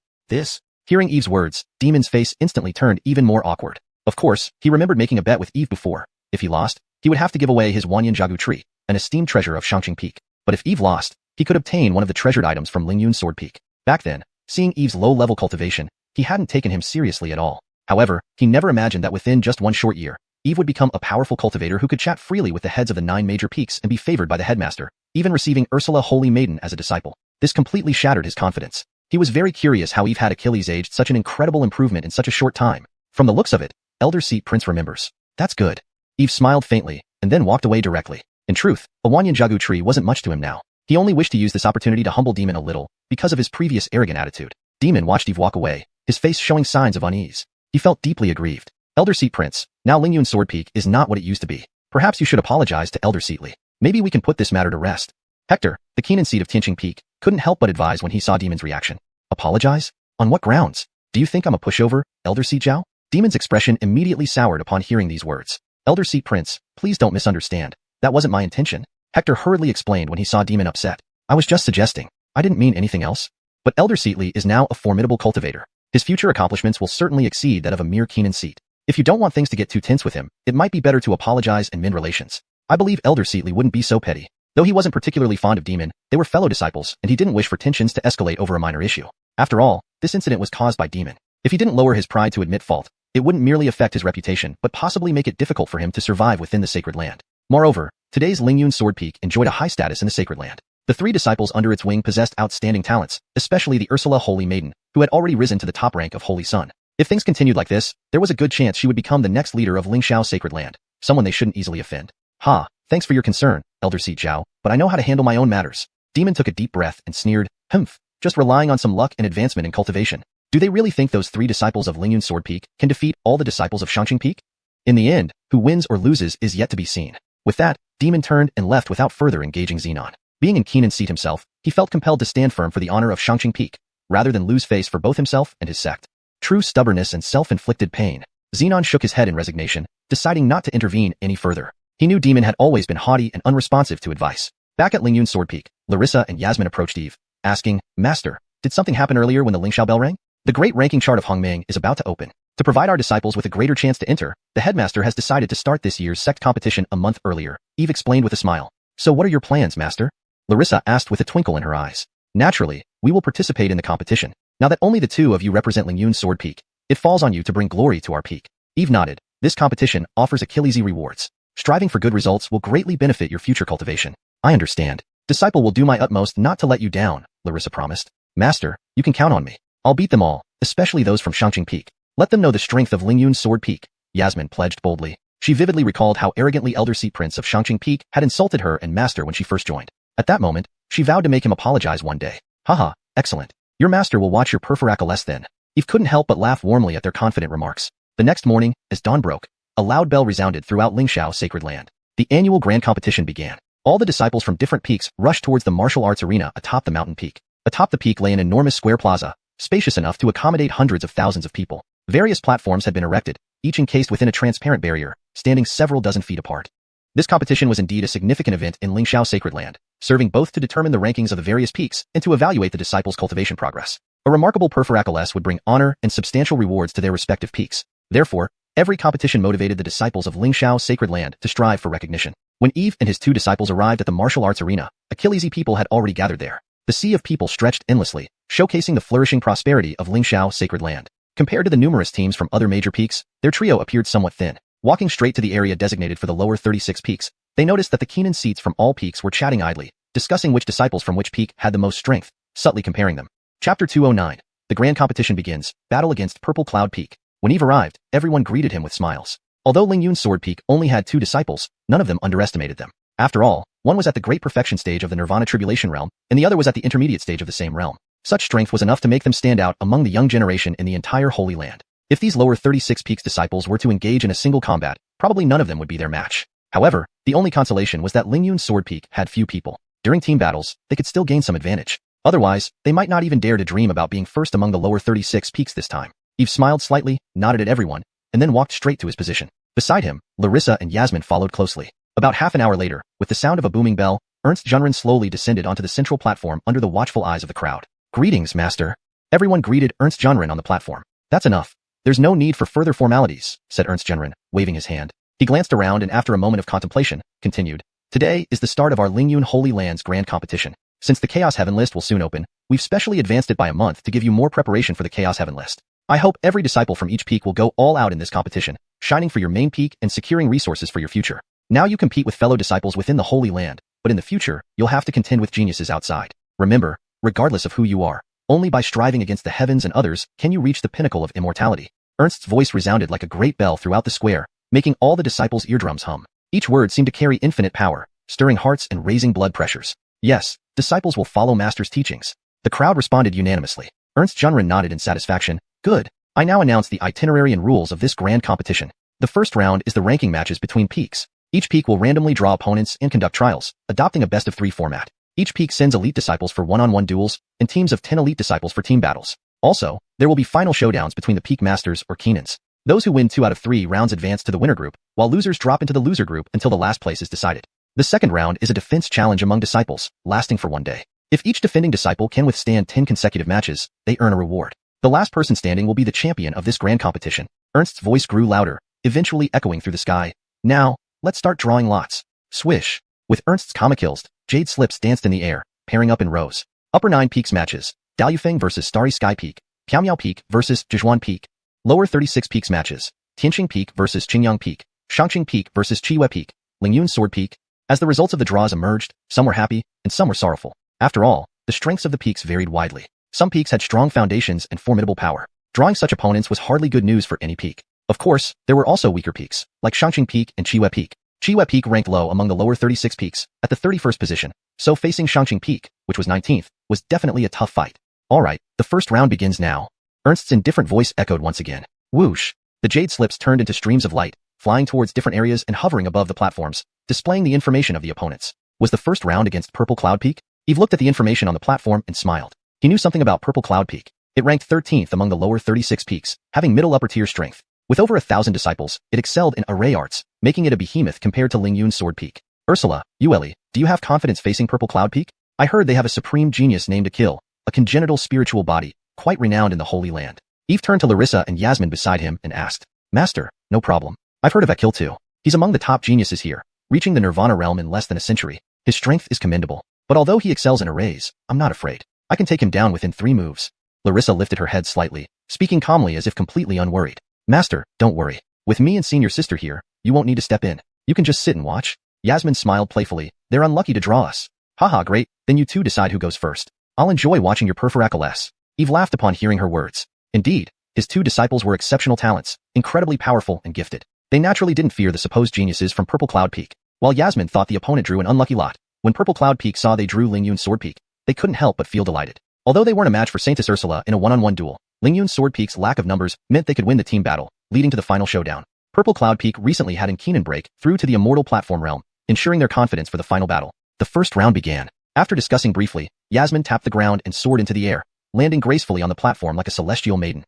Hearing Eve's words, Demon's face instantly turned even more awkward. Of course, he remembered making a bet with Eve before. If he lost, he would have to give away his Wanyan Jagu tree, an esteemed treasure of Xianxia Peak. But if Eve lost, he could obtain one of the treasured items from Lingyun Sword Peak. Back then, seeing Eve's low-level cultivation, he hadn't taken him seriously at all. However, he never imagined that within just 1 short year, Eve would become a powerful cultivator who could chat freely with the heads of the 9 major peaks and be favored by the headmaster, even receiving Ursula Holy Maiden as a disciple. This completely shattered his confidence. He was very curious how Eve had Achilles aged such an incredible improvement in such a short time. From the looks of it, Elder Seat Prince remembers. That's good. Eve smiled faintly, and then walked away directly. In truth, a Wanyan Jagu tree wasn't much to him now. He only wished to use this opportunity to humble Demon a little, because of his previous arrogant attitude. Demon watched Eve walk away, his face showing signs of unease. He felt deeply aggrieved. Elder Seat Prince, now Lingyun Sword Peak is not what it used to be. Perhaps you should apologize to Elder Seatly. Maybe we can put this matter to rest. Hector, the Keenan seat of Tianqing Peak, couldn't help but advise when he saw Demon's reaction. Apologize? On what grounds? Do you think I'm a pushover, Elder Seat Zhao? Demon's expression immediately soured upon hearing these words. Elder Seat Prince, please don't misunderstand. That wasn't my intention. Hector hurriedly explained when he saw Demon upset. I was just suggesting. I didn't mean anything else. But Elder Seatly is now a formidable cultivator. His future accomplishments will certainly exceed that of a mere Keenan seat. If you don't want things to get too tense with him, it might be better to apologize and mend relations. I believe Elder Seatly wouldn't be so petty. Though he wasn't particularly fond of Demon, they were fellow disciples, and he didn't wish for tensions to escalate over a minor issue. After all, this incident was caused by Demon. If he didn't lower his pride to admit fault, it wouldn't merely affect his reputation, but possibly make it difficult for him to survive within the sacred land. Moreover, today's Lingyun Sword Peak enjoyed a high status in the Sacred Land. The 3 disciples under its wing possessed outstanding talents, especially the Ursula Holy Maiden, who had already risen to the top rank of Holy Sun. If things continued like this, there was a good chance she would become the next leader of Lingxiao Sacred Land, someone they shouldn't easily offend. Ha, thanks for your concern, Elder Seat Zhao, but I know how to handle my own matters. Demon took a deep breath and sneered, humph, just relying on some luck and advancement in cultivation. Do they really think those 3 disciples of Lingyun Sword Peak can defeat all the disciples of Xianxia Peak? In the end, who wins or loses is yet to be seen. With that, Demon turned and left without further engaging Xenon. Being in Keenan's seat himself, he felt compelled to stand firm for the honor of Xianxia Peak, rather than lose face for both himself and his sect. True stubbornness and self-inflicted pain. Xenon shook his head in resignation, deciding not to intervene any further. He knew Demon had always been haughty and unresponsive to advice. Back at Lingyun Sword Peak, Larissa and Yasmin approached Eve, asking, Master, did something happen earlier when the Lingxiao bell rang? The great ranking chart of Hongmeng is about to open. To provide our disciples with a greater chance to enter, the headmaster has decided to start this year's sect competition a month earlier, Eve explained with a smile. So what are your plans, Master? Larissa asked with a twinkle in her eyes. Naturally, we will participate in the competition. Now that only the 2 of you represent Lingyun Sword Peak, it falls on you to bring glory to our peak. Eve nodded. This competition offers Achillesy rewards. Striving for good results will greatly benefit your future cultivation. I understand. Disciple will do my utmost not to let you down, Larissa promised. Master, you can count on me. I'll beat them all, especially those from Xianxia Peak. Let them know the strength of Lingyun Sword Peak, Yasmin pledged boldly. She vividly recalled how arrogantly Elder Seat Prince of Xianxia Peak had insulted her and Master when she first joined. At that moment, she vowed to make him apologize one day. Haha, excellent. Your master will watch your perforaculus then. Eve couldn't help but laugh warmly at their confident remarks. The next morning, as dawn broke, a loud bell resounded throughout Lingxiao Sacred Land. The annual grand competition began. All the disciples from different peaks rushed towards the martial arts arena atop the mountain peak. Atop the peak lay an enormous square plaza, spacious enough to accommodate hundreds of thousands of people. Various platforms had been erected, each encased within a transparent barrier, standing several dozen feet apart. This competition was indeed a significant event in Lingxiao Sacred Land, serving both to determine the rankings of the various peaks and to evaluate the disciples' cultivation progress. A remarkable perforaculus would bring honor and substantial rewards to their respective peaks. Therefore, every competition motivated the disciples of Lingxiao Sacred Land to strive for recognition. When Eve and his 2 disciples arrived at the martial arts arena, Achillesy people had already gathered there. The sea of people stretched endlessly, showcasing the flourishing prosperity of Lingxiao Sacred Land. Compared to the numerous teams from other major peaks, their trio appeared somewhat thin. Walking straight to the area designated for the lower 36 peaks, they noticed that the Keenan seats from all peaks were chatting idly, discussing which disciples from which peak had the most strength, subtly comparing them. Chapter 209. The grand competition begins, battle against Purple Cloud Peak. When Eve arrived, everyone greeted him with smiles. Although Lingyun Sword Peak only had 2 disciples, none of them underestimated them. After all, one was at the great perfection stage of the Nirvana Tribulation realm, and the other was at the intermediate stage of the same realm. Such strength was enough to make them stand out among the young generation in the entire Holy Land. If these lower 36 peaks disciples were to engage in a single combat, probably none of them would be their match. However, the only consolation was that Lingyun Sword Peak had few people. During team battles, they could still gain some advantage. Otherwise, they might not even dare to dream about being first among the lower 36 peaks this time. Eve smiled slightly, nodded at everyone, and then walked straight to his position. Beside him, Larissa and Yasmin followed closely. About half an hour later, with the sound of a booming bell, Ernst Junren slowly descended onto the central platform under the watchful eyes of the crowd. Greetings, Master. Everyone greeted Ernst Junren on the platform. That's enough. There's no need for further formalities, said Ernst Junren, waving his hand. He glanced around and after a moment of contemplation, continued. Today is the start of our Lingyun Holy Land's grand competition. Since the Chaos Heaven list will soon open, we've specially advanced it by a month to give you more preparation for the Chaos Heaven list. I hope every disciple from each peak will go all out in this competition, shining for your main peak and securing resources for your future. Now you compete with fellow disciples within the Holy Land, but in the future, you'll have to contend with geniuses outside. Remember, regardless of who you are, only by striving against the heavens and others can you reach the pinnacle of immortality. Ernst's voice resounded like a great bell throughout the square, making all the disciples' eardrums hum. Each word seemed to carry infinite power, stirring hearts and raising blood pressures. Yes, disciples will follow Master's teachings. The crowd responded unanimously. Ernst Junren nodded in satisfaction. Good. I now announce the itinerary and rules of this grand competition. The first round is the ranking matches between peaks. Each peak will randomly draw opponents and conduct trials, adopting a best-of-3 format. Each peak sends elite disciples for one-on-one duels, and teams of 10 elite disciples for team battles. Also, there will be final showdowns between the peak masters or Keenans. Those who win 2 out of 3 rounds advance to the winner group, while losers drop into the loser group until the last place is decided. The second round is a defense challenge among disciples, lasting for 1 day. If each defending disciple can withstand 10 consecutive matches, they earn a reward. The last person standing will be the champion of this grand competition. Ernst's voice grew louder, eventually echoing through the sky. Now, let's start drawing lots. Swish. With Ernst's comikills, jade slips danced in the air, pairing up in rows. Upper 9 peaks matches. Daoyufeng versus Starry Sky Peak. Piaomiao Peak versus Zhejuan Peak. Lower 36 peaks matches. Tianqing Peak versus Qingyang Peak. Shangqing Peak versus Chiwe Peak. Lingyun's sword peak. As the results of the draws emerged, some were happy, and some were sorrowful. After all, the strengths of the peaks varied widely. Some peaks had strong foundations and formidable power. Drawing such opponents was hardly good news for any peak. Of course, there were also weaker peaks, like Xianxia Peak and Chiwe Peak. Chiwe Peak ranked low among the lower 36 peaks, at the 31st position, so facing Xianxia Peak, which was 19th, was definitely a tough fight. Alright, the first round begins now. Ernst's indifferent voice echoed once again. Whoosh! The jade slips turned into streams of light, flying towards different areas and hovering above the platforms, displaying the information of the opponents. Was the first round against Purple Cloud Peak? Eve looked at the information on the platform and smiled. He knew something about Purple Cloud Peak. It ranked 13th among the lower 36 peaks, having middle upper tier strength. With over 1,000 disciples, it excelled in array arts, making it a behemoth compared to Lingyun's sword peak. Ursula, Yueli, do you have confidence facing Purple Cloud Peak? I heard they have a supreme genius named Akil, a congenital spiritual body, quite renowned in the Holy Land. Eve turned to Larissa and Yasmin beside him and asked, Master, no problem. I've heard of Akil too. He's among the top geniuses here, reaching the Nirvana realm in less than a century. His strength is commendable, but although he excels in arrays, I'm not afraid. I can take him down within 3 moves. Larissa lifted her head slightly, speaking calmly as if completely unworried. Master, don't worry. With me and senior sister here, you won't need to step in. You can just sit and watch. Yasmin smiled playfully. They're unlucky to draw us. Haha, great, then you two decide who goes first. I'll enjoy watching your perforaculess. Eve laughed upon hearing her words. Indeed, his 2 disciples were exceptional talents, incredibly powerful and gifted. They naturally didn't fear the supposed geniuses from Purple Cloud Peak. While Yasmin thought the opponent drew an unlucky lot, when Purple Cloud Peak saw they drew Lingyun's sword peak, they couldn't help but feel delighted. Although they weren't a match for Saintess Ursula in a one-on-one duel, Lingyun's sword peak's lack of numbers meant they could win the team battle, leading to the final showdown. Purple Cloud Peak recently had Keenan break through to the Immortal platform realm, ensuring their confidence for the final battle. The first round began. After discussing briefly, Yasmin tapped the ground and soared into the air, landing gracefully on the platform like a celestial maiden.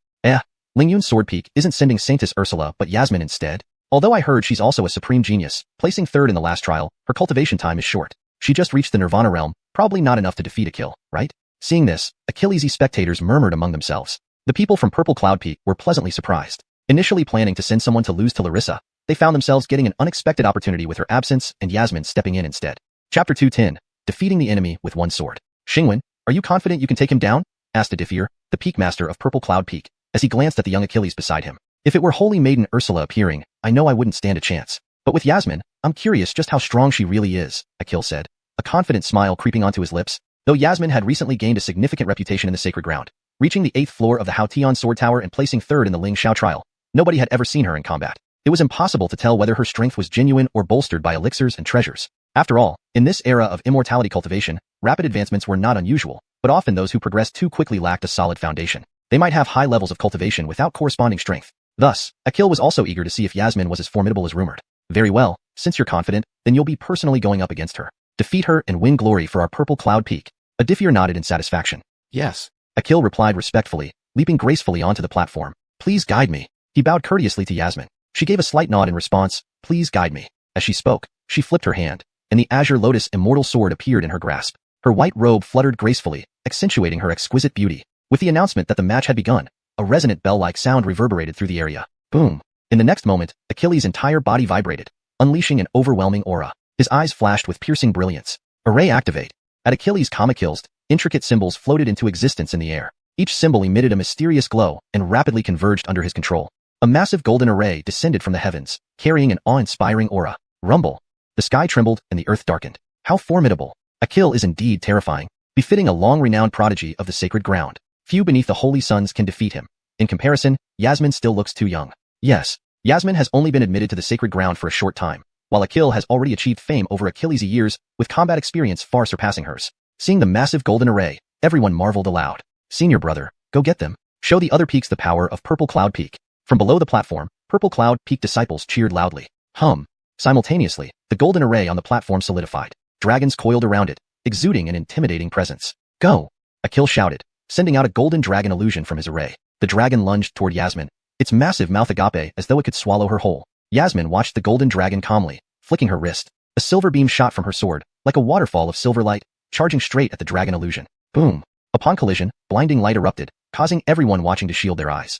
Lingyun's sword peak isn't sending Saintess Ursula but Yasmin instead. Although I heard she's also a supreme genius, placing 3rd in the last trial, her cultivation time is short. She just reached the Nirvana realm, probably not enough to defeat Akil, right? Seeing this, Achillesy spectators murmured among themselves. The people from Purple Cloud Peak were pleasantly surprised. Initially planning to send someone to lose to Larissa, they found themselves getting an unexpected opportunity with her absence and Yasmin stepping in instead. Chapter 210, Defeating the Enemy with One Sword. Xingwen, are you confident you can take him down? Asked Defy, the Peak Master of Purple Cloud Peak, as he glanced at the young Achilles beside him. If it were Holy Maiden Ursula appearing, I know I wouldn't stand a chance. But with Yasmin, I'm curious just how strong she really is, Akil said, a confident smile creeping onto his lips. Though Yasmin had recently gained a significant reputation in the sacred ground, reaching the 8th floor of the Haotian Sword Tower and placing 3rd in the Lingxiao trial, nobody had ever seen her in combat. It was impossible to tell whether her strength was genuine or bolstered by elixirs and treasures. After all, in this era of immortality cultivation, rapid advancements were not unusual, but often those who progressed too quickly lacked a solid foundation. They might have high levels of cultivation without corresponding strength. Thus, Akil was also eager to see if Yasmin was as formidable as rumored. Very well, since you're confident, then you'll be personally going up against her. Defeat her and win glory for our Purple Cloud Peak. Defy nodded in satisfaction. Yes. Akil replied respectfully, leaping gracefully onto the platform. Please guide me. He bowed courteously to Yasmin. She gave a slight nod in response. Please guide me. As she spoke, she flipped her hand, and the Azure Lotus Immortal Sword appeared in her grasp. Her white robe fluttered gracefully, accentuating her exquisite beauty. With the announcement that the match had begun, a resonant bell-like sound reverberated through the area. Boom. In the next moment, Achilles' entire body vibrated, unleashing an overwhelming aura. His eyes flashed with piercing brilliance. Array activate. At Achilles' kills, intricate symbols floated into existence in the air. Each symbol emitted a mysterious glow and rapidly converged under his control. A massive golden array descended from the heavens, carrying an awe-inspiring aura. Rumble. The sky trembled and the earth darkened. How formidable. Akil is indeed terrifying, befitting a long-renowned prodigy of the sacred ground. Few beneath the holy suns can defeat him. In comparison, Yasmin still looks too young. Yes, Yasmin has only been admitted to the sacred ground for a short time, while Akil has already achieved fame over Achilles' years, with combat experience far surpassing hers. Seeing the massive golden array, everyone marveled aloud. Senior brother, go get them. Show the other peaks the power of Purple Cloud Peak. From below the platform, Purple Cloud Peak disciples cheered loudly. Simultaneously, the golden array on the platform solidified. Dragons coiled around it, exuding an intimidating presence. Go! Akil shouted, sending out a golden dragon illusion from his array. The dragon lunged toward Yasmin, its massive mouth agape as though it could swallow her whole. Yasmin watched the golden dragon calmly, flicking her wrist. A silver beam shot from her sword, like a waterfall of silver light, charging straight at the dragon illusion. Boom! Upon collision, blinding light erupted, causing everyone watching to shield their eyes.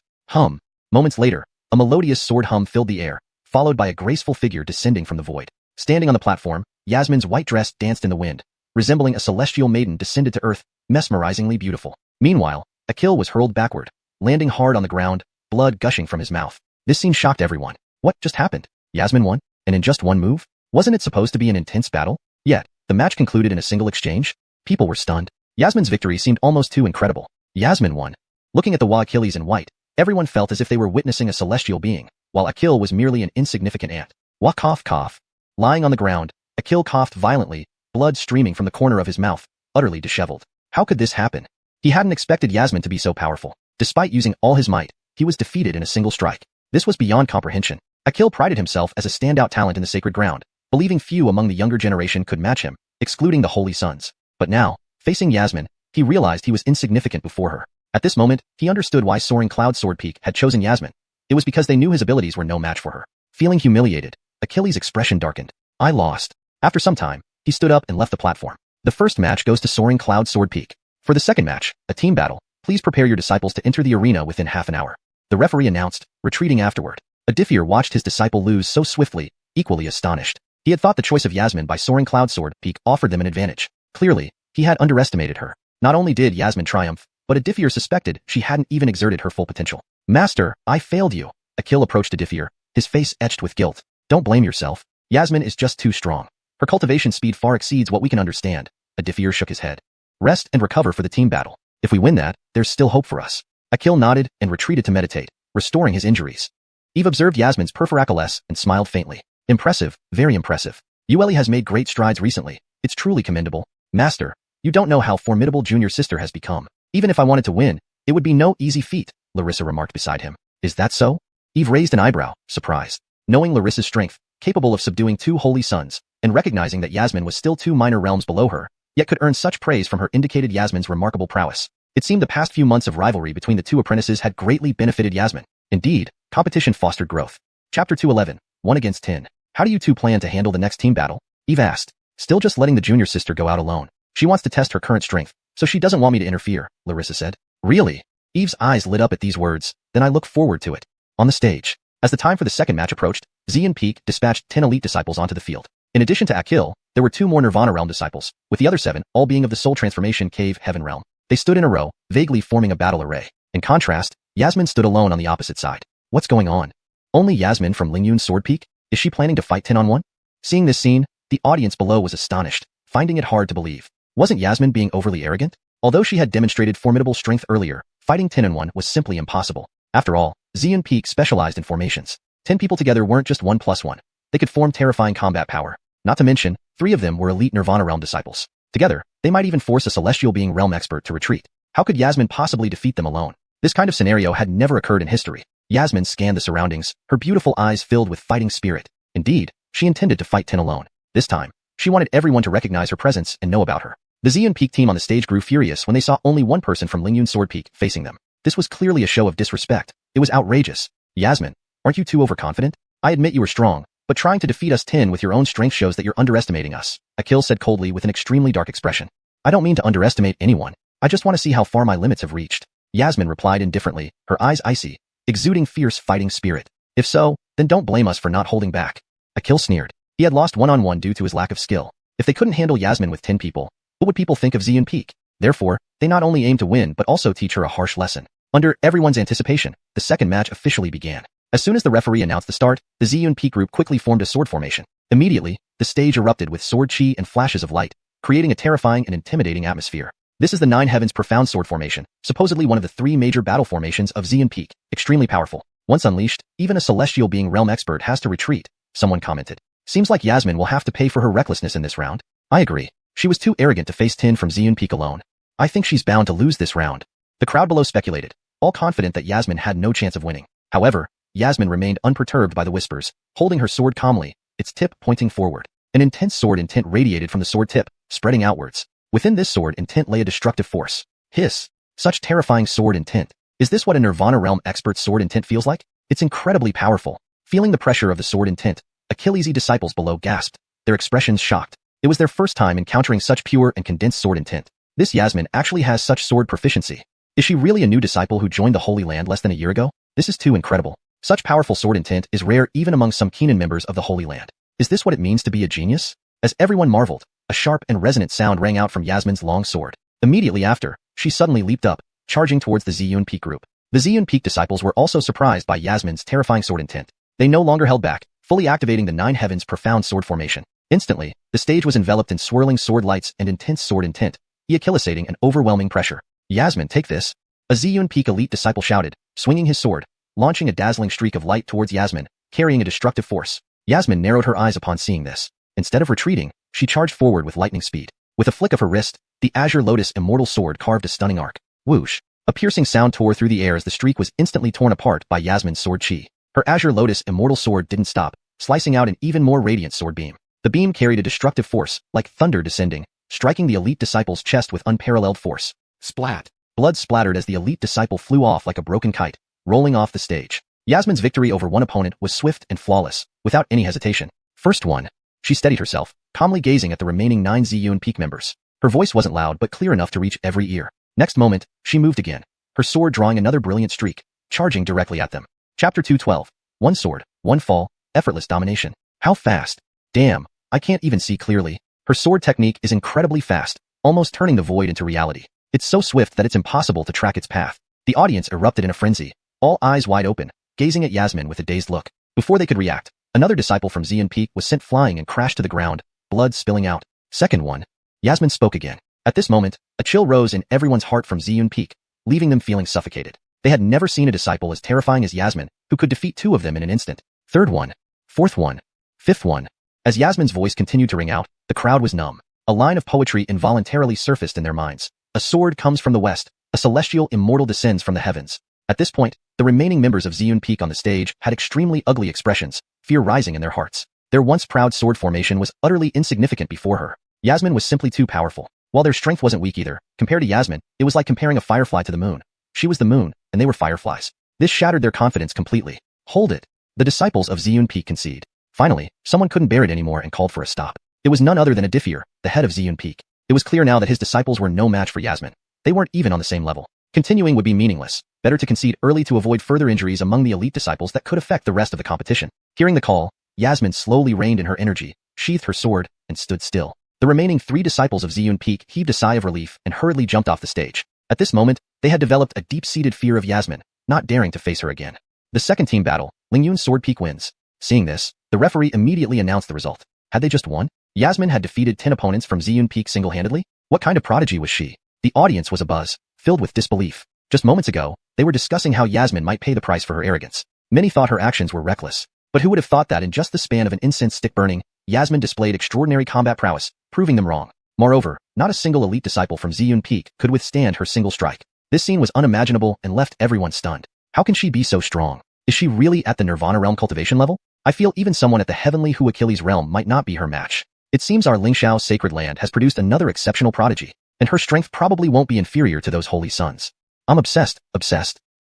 Moments later, a melodious sword hum filled the air, followed by a graceful figure descending from the void. Standing on the platform, Yasmin's white dress danced in the wind, resembling a celestial maiden descended to earth, mesmerizingly beautiful. Meanwhile, Akil was hurled backward, landing hard on the ground, blood gushing from his mouth. This scene shocked everyone. What just happened? Yasmin won? And in just one move? Wasn't it supposed to be an intense battle? Yet, the match concluded in a single exchange? People were stunned. Yasmin's victory seemed almost too incredible. Yasmin won. Looking at the Achilles in white, everyone felt as if they were witnessing a celestial being, while Akil was merely an insignificant ant. Wah cough cough. Lying on the ground, Akil coughed violently, blood streaming from the corner of his mouth, utterly disheveled. How could this happen? He hadn't expected Yasmin to be so powerful. Despite using all his might, he was defeated in a single strike. This was beyond comprehension. Akil prided himself as a standout talent in the sacred ground, believing few among the younger generation could match him, excluding the Holy Sons. But now, facing Yasmin, he realized he was insignificant before her. At this moment, he understood why Soaring Cloud Sword Peak had chosen Yasmin. It was because they knew his abilities were no match for her. Feeling humiliated, Achilles' expression darkened. I lost. After some time, he stood up and left the platform. The first match goes to Soaring Cloud Sword Peak. For the second match, a team battle, please prepare your disciples to enter the arena within half an hour. The referee announced, retreating afterward. A Diffier watched his disciple lose so swiftly, equally astonished. He had thought the choice of Yasmin by Soaring Cloud Sword Peak offered them an advantage. Clearly, he had underestimated her. Not only did Yasmin triumph, but a Diffier suspected she hadn't even exerted her full potential. Master, I failed you. Akil approached a Diffier, his face etched with guilt. Don't blame yourself. Yasmin is just too strong. Her cultivation speed far exceeds what we can understand. A Diffier shook his head. Rest and recover for the team battle. If we win that, there's still hope for us. Akil nodded and retreated to meditate, restoring his injuries. Eve observed Yasmin's perforaculus and smiled faintly. Impressive, very impressive. Yueli has made great strides recently. It's truly commendable. Master, you don't know how formidable junior sister has become. Even if I wanted to win, it would be no easy feat, Larissa remarked beside him. Is that so? Eve raised an eyebrow, surprised. Knowing Larissa's strength, capable of subduing 2 holy sons, and recognizing that Yasmin was still 2 minor realms below her, yet could earn such praise from her indicated Yasmin's remarkable prowess. It seemed the past few months of rivalry between the 2 apprentices had greatly benefited Yasmin. Indeed, competition fostered growth. Chapter 211, 1 against 10. How do you 2 plan to handle the next team battle? Eve asked. Still just letting the junior sister go out alone. She wants to test her current strength, so she doesn't want me to interfere, Larissa said. Really? Eve's eyes lit up at these words, then I look forward to it. On the stage. As the time for the second match approached, Xian Peak dispatched 10 elite disciples onto the field. In addition to Akil, there were 2 more Nirvana Realm disciples, with the other 7 all being of the Soul Transformation Cave Heaven Realm. They stood in a row, vaguely forming a battle array. In contrast, Yasmin stood alone on the opposite side. What's going on? Only Yasmin from Lingyun's Sword Peak? Is she planning to fight 10-on-1? Seeing this scene, the audience below was astonished, finding it hard to believe. Wasn't Yasmin being overly arrogant? Although she had demonstrated formidable strength earlier, fighting 10-on-1 was simply impossible. After all, Xian Peak specialized in formations. 10 people together weren't just 1+1. They could form terrifying combat power. Not to mention, 3 of them were elite Nirvana Realm disciples. Together, they might even force a Celestial Being Realm expert to retreat. How could Yasmin possibly defeat them alone? This kind of scenario had never occurred in history. Yasmin scanned the surroundings, her beautiful eyes filled with fighting spirit. Indeed, she intended to fight 10 alone. This time, she wanted everyone to recognize her presence and know about her. The Xian Peak team on the stage grew furious when they saw only one person from Lingyun Sword Peak facing them. This was clearly a show of disrespect. It was outrageous. Yasmin, aren't you too overconfident? I admit you are strong, but trying to defeat us 10 with your own strength shows that you're underestimating us, Akil said coldly with an extremely dark expression. I don't mean to underestimate anyone. I just want to see how far my limits have reached. Yasmin replied indifferently, her eyes icy, exuding fierce fighting spirit. If so, then don't blame us for not holding back. Akil sneered. He had lost one-on-one due to his lack of skill. If they couldn't handle Yasmin with 10 people, what would people think of Xian Peak? Therefore, they not only aimed to win but also teach her a harsh lesson. Under everyone's anticipation, the second match officially began. As soon as the referee announced the start, the Xian Peak group quickly formed a sword formation. Immediately, the stage erupted with sword chi and flashes of light, creating a terrifying and intimidating atmosphere. This is the Nine Heavens Profound Sword Formation, supposedly one of the 3 major battle formations of Xian Peak, extremely powerful. Once unleashed, even a Celestial Being Realm expert has to retreat, someone commented. Seems like Yasmin will have to pay for her recklessness in this round. I agree. She was too arrogant to face 10 from Xian Peak alone. I think she's bound to lose this round. The crowd below speculated, all confident that Yasmin had no chance of winning. However, Yasmin remained unperturbed by the whispers, holding her sword calmly, its tip pointing forward. An intense sword intent radiated from the sword tip, spreading outwards. Within this sword intent lay a destructive force. Hiss! Such terrifying sword intent. Is this what a Nirvana Realm expert's sword intent feels like? It's incredibly powerful. Feeling the pressure of the sword intent, Achilles' disciples below gasped, their expressions shocked. It was their first time encountering such pure and condensed sword intent. This Yasmin actually has such sword proficiency. Is she really a new disciple who joined the Holy Land less than a year ago? This is too incredible. Such powerful sword intent is rare even among some Keenan members of the Holy Land. Is this what it means to be a genius? As everyone marveled, a sharp and resonant sound rang out from Yasmin's long sword. Immediately after, she suddenly leaped up, charging towards the Xian Peak group. The Xian Peak disciples were also surprised by Yasmin's terrifying sword intent. They no longer held back, fully activating the Nine Heavens profound sword formation. Instantly, the stage was enveloped in swirling sword lights and intense sword intent, equilisating an overwhelming pressure. Yasmin, take this. A Ziyun Peak elite disciple shouted, swinging his sword, launching a dazzling streak of light towards Yasmin, carrying a destructive force. Yasmin narrowed her eyes upon seeing this. Instead of retreating, she charged forward with lightning speed. With a flick of her wrist, the Azure Lotus Immortal sword carved a stunning arc. Whoosh! A piercing sound tore through the air as the streak was instantly torn apart by Yasmin's sword chi. Her Azure Lotus Immortal sword didn't stop, slicing out an even more radiant sword beam. The beam carried a destructive force, like thunder descending, striking the elite disciple's chest with unparalleled force. Splat! Blood splattered as the elite disciple flew off like a broken kite, rolling off the stage. Yasmin's victory over one opponent was swift and flawless, without any hesitation. First one. She steadied herself, calmly gazing at the remaining 9 Ziyun Peak members. Her voice wasn't loud but clear enough to reach every ear. Next moment, she moved again, her sword drawing another brilliant streak, charging directly at them. Chapter 212. One sword, one fall, effortless domination. How fast? Damn, I can't even see clearly. Her sword technique is incredibly fast, almost turning the void into reality. It's so swift that it's impossible to track its path. The audience erupted in a frenzy, all eyes wide open, gazing at Yasmin with a dazed look. Before they could react, another disciple from Ziyun Peak was sent flying and crashed to the ground, blood spilling out. Second one. Yasmin spoke again. At this moment, a chill rose in everyone's heart from Ziyun Peak, leaving them feeling suffocated. They had never seen a disciple as terrifying as Yasmin, who could defeat 2 of them in an instant. Third one. Fourth one. Fifth one. As Yasmin's voice continued to ring out, the crowd was numb. A line of poetry involuntarily surfaced in their minds. A sword comes from the west, a celestial immortal descends from the heavens. At this point, the remaining members of Ziyun Peak on the stage had extremely ugly expressions, fear rising in their hearts. Their once proud sword formation was utterly insignificant before her. Yasmin was simply too powerful. While their strength wasn't weak either, compared to Yasmin, it was like comparing a firefly to the moon. She was the moon, and they were fireflies. This shattered their confidence completely. Hold it. The disciples of Ziyun Peak concede. Finally, someone couldn't bear it anymore and called for a stop. It was none other than a Defy, the head of Ziyun Peak. It was clear now that his disciples were no match for Yasmin. They weren't even on the same level. Continuing would be meaningless. Better to concede early to avoid further injuries among the elite disciples that could affect the rest of the competition. Hearing the call, Yasmin slowly reined in her energy, sheathed her sword, and stood still. The remaining 3 disciples of Ziyun Peak heaved a sigh of relief and hurriedly jumped off the stage. At this moment, they had developed a deep-seated fear of Yasmin, not daring to face her again. The second team battle, Lingyun's Sword Peak wins. Seeing this, the referee immediately announced the result. Had they just won? Yasmin had defeated 10 opponents from Ziyun Peak single-handedly? What kind of prodigy was she? The audience was abuzz, filled with disbelief. Just moments ago, they were discussing how Yasmin might pay the price for her arrogance. Many thought her actions were reckless. But who would have thought that in just the span of an incense stick burning, Yasmin displayed extraordinary combat prowess, proving them wrong. Moreover, not a single elite disciple from Ziyun Peak could withstand her single strike. This scene was unimaginable and left everyone stunned. How can she be so strong? Is she really at the Nirvana realm cultivation level? I feel even someone at the heavenly Hu Achilles realm might not be her match. It seems our Lingxiao sacred land has produced another exceptional prodigy, and her strength probably won't be inferior to those holy sons. I'm obsessed.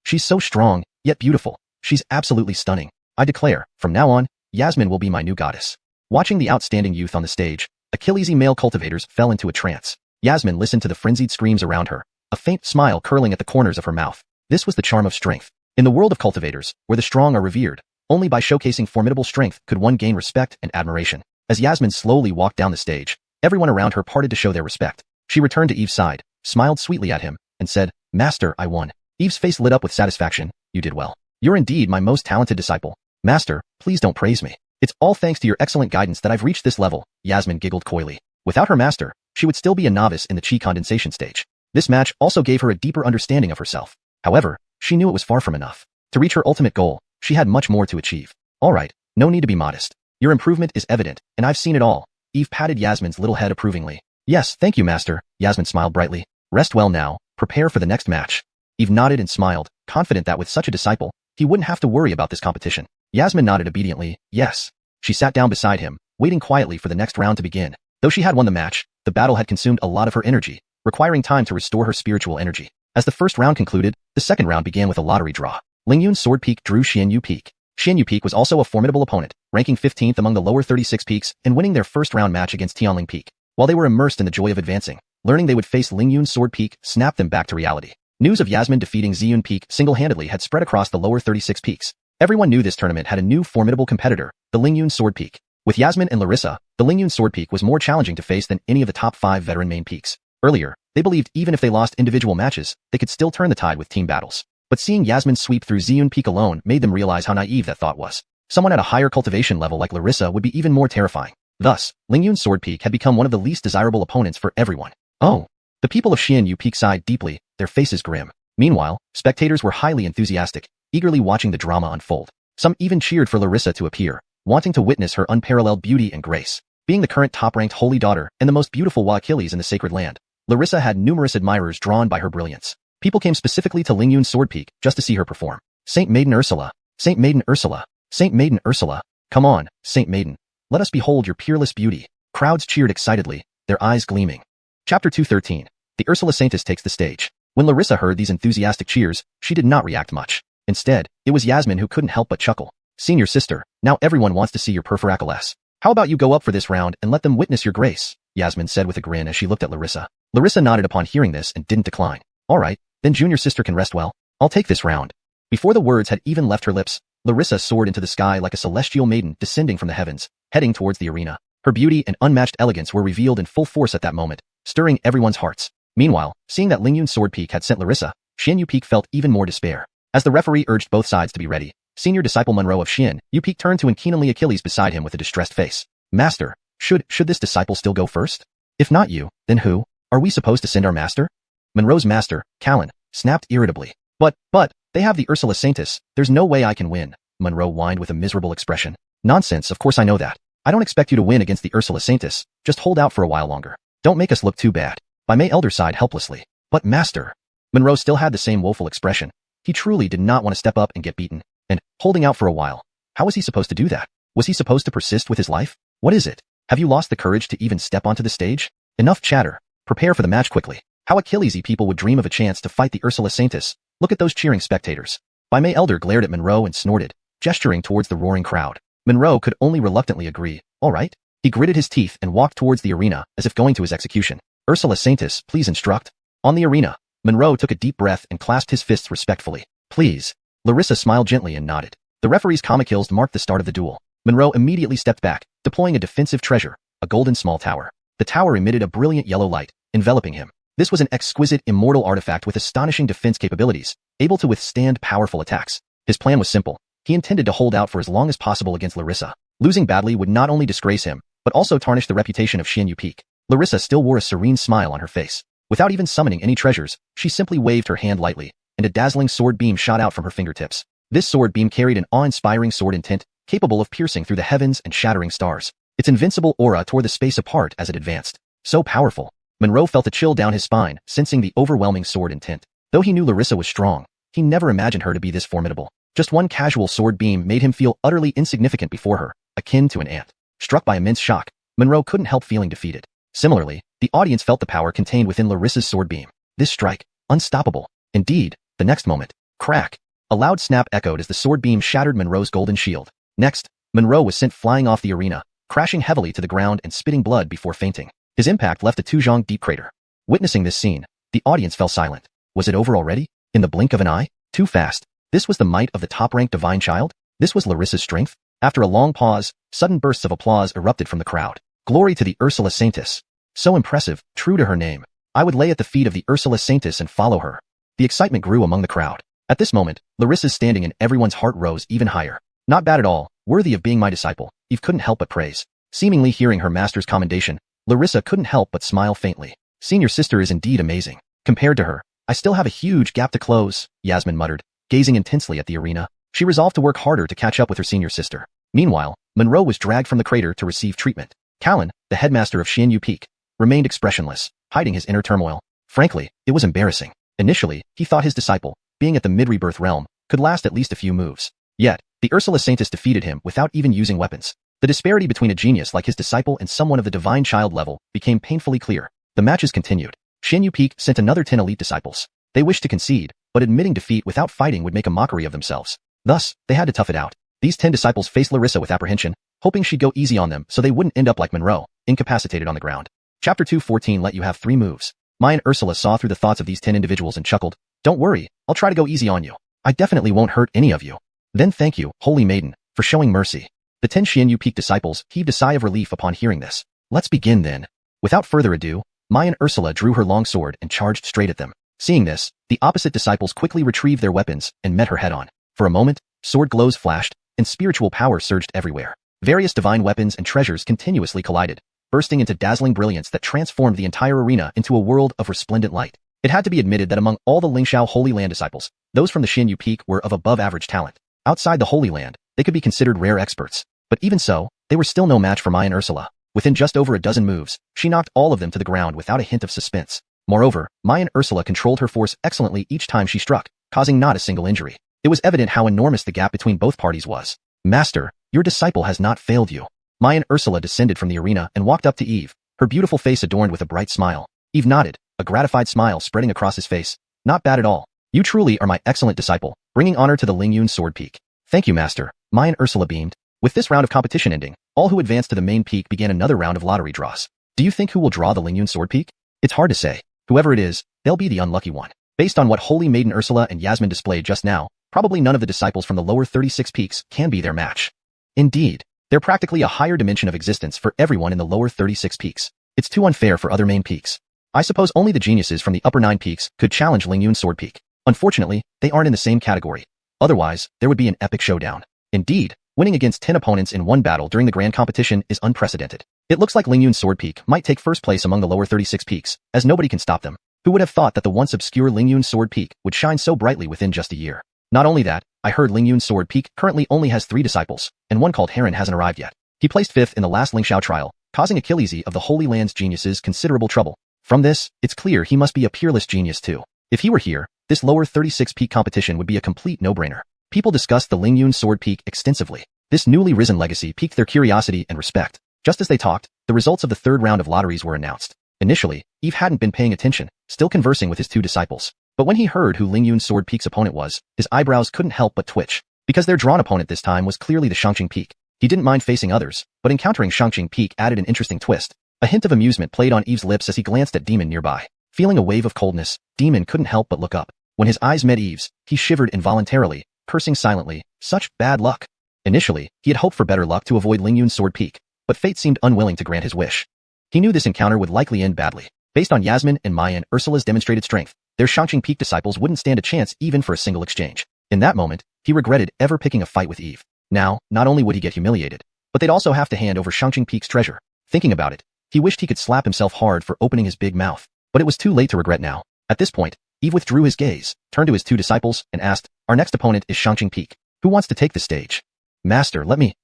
She's so strong, yet beautiful. She's absolutely stunning. I declare, from now on, Yasmin will be my new goddess. Watching the outstanding youth on the stage, Achillesy male cultivators fell into a trance. Yasmin listened to the frenzied screams around her, a faint smile curling at the corners of her mouth. This was the charm of strength. In the world of cultivators, where the strong are revered, only by showcasing formidable strength could one gain respect and admiration. As Yasmin slowly walked down the stage, everyone around her parted to show their respect. She returned to Eve's side, smiled sweetly at him, and said, "Master, I won." Eve's face lit up with satisfaction. "You did well. You're indeed my most talented disciple." "Master, please don't praise me. It's all thanks to your excellent guidance that I've reached this level," Yasmin giggled coyly. Without her master, she would still be a novice in the chi condensation stage. This match also gave her a deeper understanding of herself. However, she knew it was far from enough. To reach her ultimate goal, she had much more to achieve. All right, no need to be modest. Your improvement is evident, and I've seen it all. Eve patted Yasmin's little head approvingly. "Yes, thank you, Master," Yasmin smiled brightly. "Rest well now, prepare for the next match." Eve nodded and smiled, confident that with such a disciple, he wouldn't have to worry about this competition. Yasmin nodded obediently, yes. She sat down beside him, waiting quietly for the next round to begin. Though she had won the match, the battle had consumed a lot of her energy, requiring time to restore her spiritual energy. As the first round concluded, the second round began with a lottery draw. Lingyun's Sword Peak drew Xianyu Peak. Xianyu Peak was also a formidable opponent, ranking 15th among the lower 36 peaks and winning their first round match against Tianling Peak. While they were immersed in the joy of advancing, learning they would face Lingyun's Sword Peak snapped them back to reality. News of Yasmin defeating Ziyun Peak single-handedly had spread across the lower 36 peaks. Everyone knew this tournament had a new formidable competitor, the Lingyun Sword Peak. With Yasmin and Larissa, the Lingyun Sword Peak was more challenging to face than any of the top 5 veteran main peaks. Earlier, they believed even if they lost individual matches, they could still turn the tide with team battles. But seeing Yasmin sweep through Ziyun Peak alone made them realize how naive that thought was. Someone at a higher cultivation level like Larissa would be even more terrifying. Thus, Lingyun's sword peak had become one of the least desirable opponents for everyone. Oh. The people of Xianyu Peak sighed deeply, their faces grim. Meanwhile, spectators were highly enthusiastic, eagerly watching the drama unfold. Some even cheered for Larissa to appear, wanting to witness her unparalleled beauty and grace. Being the current top-ranked holy daughter and the most beautiful Achilles in the sacred land, Larissa had numerous admirers drawn by her brilliance. People came specifically to Lingyun's sword peak just to see her perform. Saint Maiden Ursula! Saint Maiden Ursula! Saint Maiden Ursula! Come on, Saint Maiden. Let us behold your peerless beauty. Crowds cheered excitedly, their eyes gleaming. Chapter 213. The Ursula Saintess takes the stage. When Larissa heard these enthusiastic cheers, she did not react much. Instead, it was Yasmin who couldn't help but chuckle. Senior sister, now everyone wants to see your perforaculess. How about you go up for this round and let them witness your grace? Yasmin said with a grin as she looked at Larissa. Larissa nodded upon hearing this and didn't decline. Alright, then junior sister can rest well. I'll take this round. Before the words had even left her lips, Larissa soared into the sky like a celestial maiden descending from the heavens, heading towards the arena. Her beauty and unmatched elegance were revealed in full force at that moment, stirring everyone's hearts. Meanwhile, seeing that Lingyun's sword peak had sent Larissa, Xianyu Peak felt even more despair. As the referee urged both sides to be ready, senior disciple Monroe of Xianyu Peak turned to Enkinomly Achilles beside him with a distressed face. Master, should this disciple still go first? If not you, then who? Are we supposed to send our master? Monroe's master, Callan, snapped irritably. But, they have the Ursula Saintess, there's no way I can win, Monroe whined with a miserable expression. Nonsense, of course I know that. I don't expect you to win against the Ursula Saintess, just hold out for a while longer. Don't make us look too bad. May Elder sighed helplessly. But master. Monroe still had the same woeful expression. He truly did not want to step up and get beaten. And, holding out for a while. How was he supposed to do that? Was he supposed to persist with his life? What is it? Have you lost the courage to even step onto the stage? Enough chatter. Prepare for the match quickly. How Achillesy people would dream of a chance to fight the Ursula Saintess. Look at those cheering spectators. May Elder glared at Monroe and snorted, gesturing towards the roaring crowd. Monroe could only reluctantly agree. All right. He gritted his teeth and walked towards the arena as if going to his execution. Ursula Saintess, please instruct. On the arena, Monroe took a deep breath and clasped his fists respectfully. Please. Larissa smiled gently and nodded. The referee's comic kills marked the start of the duel. Monroe immediately stepped back, deploying a defensive treasure, a golden small tower. The tower emitted a brilliant yellow light, enveloping him. This was an exquisite immortal artifact with astonishing defense capabilities, able to withstand powerful attacks. His plan was simple. He intended to hold out for as long as possible against Larissa. Losing badly would not only disgrace him, but also tarnish the reputation of Xianyu Peak. Larissa still wore a serene smile on her face. Without even summoning any treasures, she simply waved her hand lightly, and a dazzling sword beam shot out from her fingertips. This sword beam carried an awe-inspiring sword intent, capable of piercing through the heavens and shattering stars. Its invincible aura tore the space apart as it advanced. So powerful. Monroe felt a chill down his spine, sensing the overwhelming sword intent. Though he knew Larissa was strong, he never imagined her to be this formidable. Just one casual sword beam made him feel utterly insignificant before her, akin to an ant. Struck by immense shock, Monroe couldn't help feeling defeated. Similarly, the audience felt the power contained within Larissa's sword beam. This strike, unstoppable. Indeed, the next moment, crack. A loud snap echoed as the sword beam shattered Monroe's golden shield. Next, Monroe was sent flying off the arena, crashing heavily to the ground and spitting blood before fainting. His impact left a 2-zhang deep crater. Witnessing this scene, the audience fell silent. Was it over already? In the blink of an eye? Too fast. This was the might of the top-ranked divine child? This was Larissa's strength? After a long pause, sudden bursts of applause erupted from the crowd. Glory to the Ursula Saintess. So impressive, true to her name. I would lay at the feet of the Ursula Saintess and follow her. The excitement grew among the crowd. At this moment, Larissa's standing and everyone's heart rose even higher. Not bad at all, worthy of being my disciple, Eve couldn't help but praise. Seemingly hearing her master's commendation, Larissa couldn't help but smile faintly. Senior sister is indeed amazing. Compared to her, I still have a huge gap to close, Yasmin muttered, gazing intensely at the arena. She resolved to work harder to catch up with her senior sister. Meanwhile, Monroe was dragged from the crater to receive treatment. Callan, the headmaster of Xianyu Peak, remained expressionless, hiding his inner turmoil. Frankly, it was embarrassing. Initially, he thought his disciple, being at the mid-rebirth realm, could last at least a few moves. Yet, the Ursula Saintess defeated him without even using weapons. The disparity between a genius like his disciple and someone of the divine child level became painfully clear. The matches continued. Xianyu Peak sent another 10 elite disciples. They wished to concede, but admitting defeat without fighting would make a mockery of themselves. Thus, they had to tough it out. These 10 disciples faced Larissa with apprehension, hoping she'd go easy on them so they wouldn't end up like Monroe, incapacitated on the ground. Chapter 214 let you have 3 moves. Mai and Ursula saw through the thoughts of these 10 individuals and chuckled. Don't worry, I'll try to go easy on you. I definitely won't hurt any of you. Then thank you, Holy Maiden, for showing mercy. The 10 Xianyu Peak disciples heaved a sigh of relief upon hearing this. Let's begin then. Without further ado, Mai and Ursula drew her long sword and charged straight at them. Seeing this, the opposite disciples quickly retrieved their weapons and met her head-on. For a moment, sword glows flashed, and spiritual power surged everywhere. Various divine weapons and treasures continuously collided, bursting into dazzling brilliance that transformed the entire arena into a world of resplendent light. It had to be admitted that among all the Lingxiao Holy Land disciples, those from the Xinyu Peak were of above-average talent. Outside the Holy Land, they could be considered rare experts. But even so, they were still no match for Mai and Ursula. Within just over a dozen moves, she knocked all of them to the ground without a hint of suspense. Moreover, Mai and Ursula controlled her force excellently each time she struck, causing not a single injury. It was evident how enormous the gap between both parties was. Master, your disciple has not failed you. Mai and Ursula descended from the arena and walked up to Eve, her beautiful face adorned with a bright smile. Eve nodded, a gratified smile spreading across his face. Not bad at all. You truly are my excellent disciple, bringing honor to the Lingyun Sword Peak. Thank you, Master. Mai and Ursula beamed. With this round of competition ending, all who advanced to the main peak began another round of lottery draws. Do you think who will draw the Lingyun Sword Peak? It's hard to say. Whoever it is, they'll be the unlucky one. Based on what Holy Maiden Ursula and Yasmin displayed just now, probably none of the disciples from the lower 36 peaks can be their match. Indeed, they're practically a higher dimension of existence for everyone in the lower 36 peaks. It's too unfair for other main peaks. I suppose only the geniuses from the upper 9 peaks could challenge Lingyun Sword Peak. Unfortunately, they aren't in the same category. Otherwise, there would be an epic showdown. Indeed, winning against 10 opponents in one battle during the grand competition is unprecedented. It looks like Lingyun Sword Peak might take first place among the lower 36 peaks, as nobody can stop them. Who would have thought that the once obscure Lingyun Sword Peak would shine so brightly within just a year? Not only that, I heard Lingyun Sword Peak currently only has 3 disciples, and one called Heron hasn't arrived yet. He placed 5th in the last Lingxiao trial, causing Achilles of the Holy Land's geniuses considerable trouble. From this, it's clear he must be a peerless genius too. If he were here, this lower 36 peak competition would be a complete no-brainer. People discussed the Lingyun Sword Peak extensively. This newly risen legacy piqued their curiosity and respect. Just as they talked, the results of the third round of lotteries were announced. Initially, Eve hadn't been paying attention, still conversing with his 2 disciples. But when he heard who Lingyun Sword Peak's opponent was, his eyebrows couldn't help but twitch. Because their drawn opponent this time was clearly the Xianxia Peak. He didn't mind facing others, but encountering Xianxia Peak added an interesting twist. A hint of amusement played on Eve's lips as he glanced at Demon nearby. Feeling a wave of coldness, Demon couldn't help but look up. When his eyes met Eve's, he shivered involuntarily, cursing silently. Such bad luck. Initially, he had hoped for better luck to avoid Lingyun Sword Peak, but fate seemed unwilling to grant his wish. He knew this encounter would likely end badly. Based on Yasmin and Mai and Ursula's demonstrated strength, their Xianxia Peak disciples wouldn't stand a chance even for a single exchange. In that moment, he regretted ever picking a fight with Eve. Now, not only would he get humiliated, but they'd also have to hand over Xianxia Peak's treasure. Thinking about it, he wished he could slap himself hard for opening his big mouth. But it was too late to regret now. At this point, Eve withdrew his gaze, turned to his 2 disciples, and asked, "Our next opponent is Xianxia Peak. Who wants to take the stage?" "Master, let me.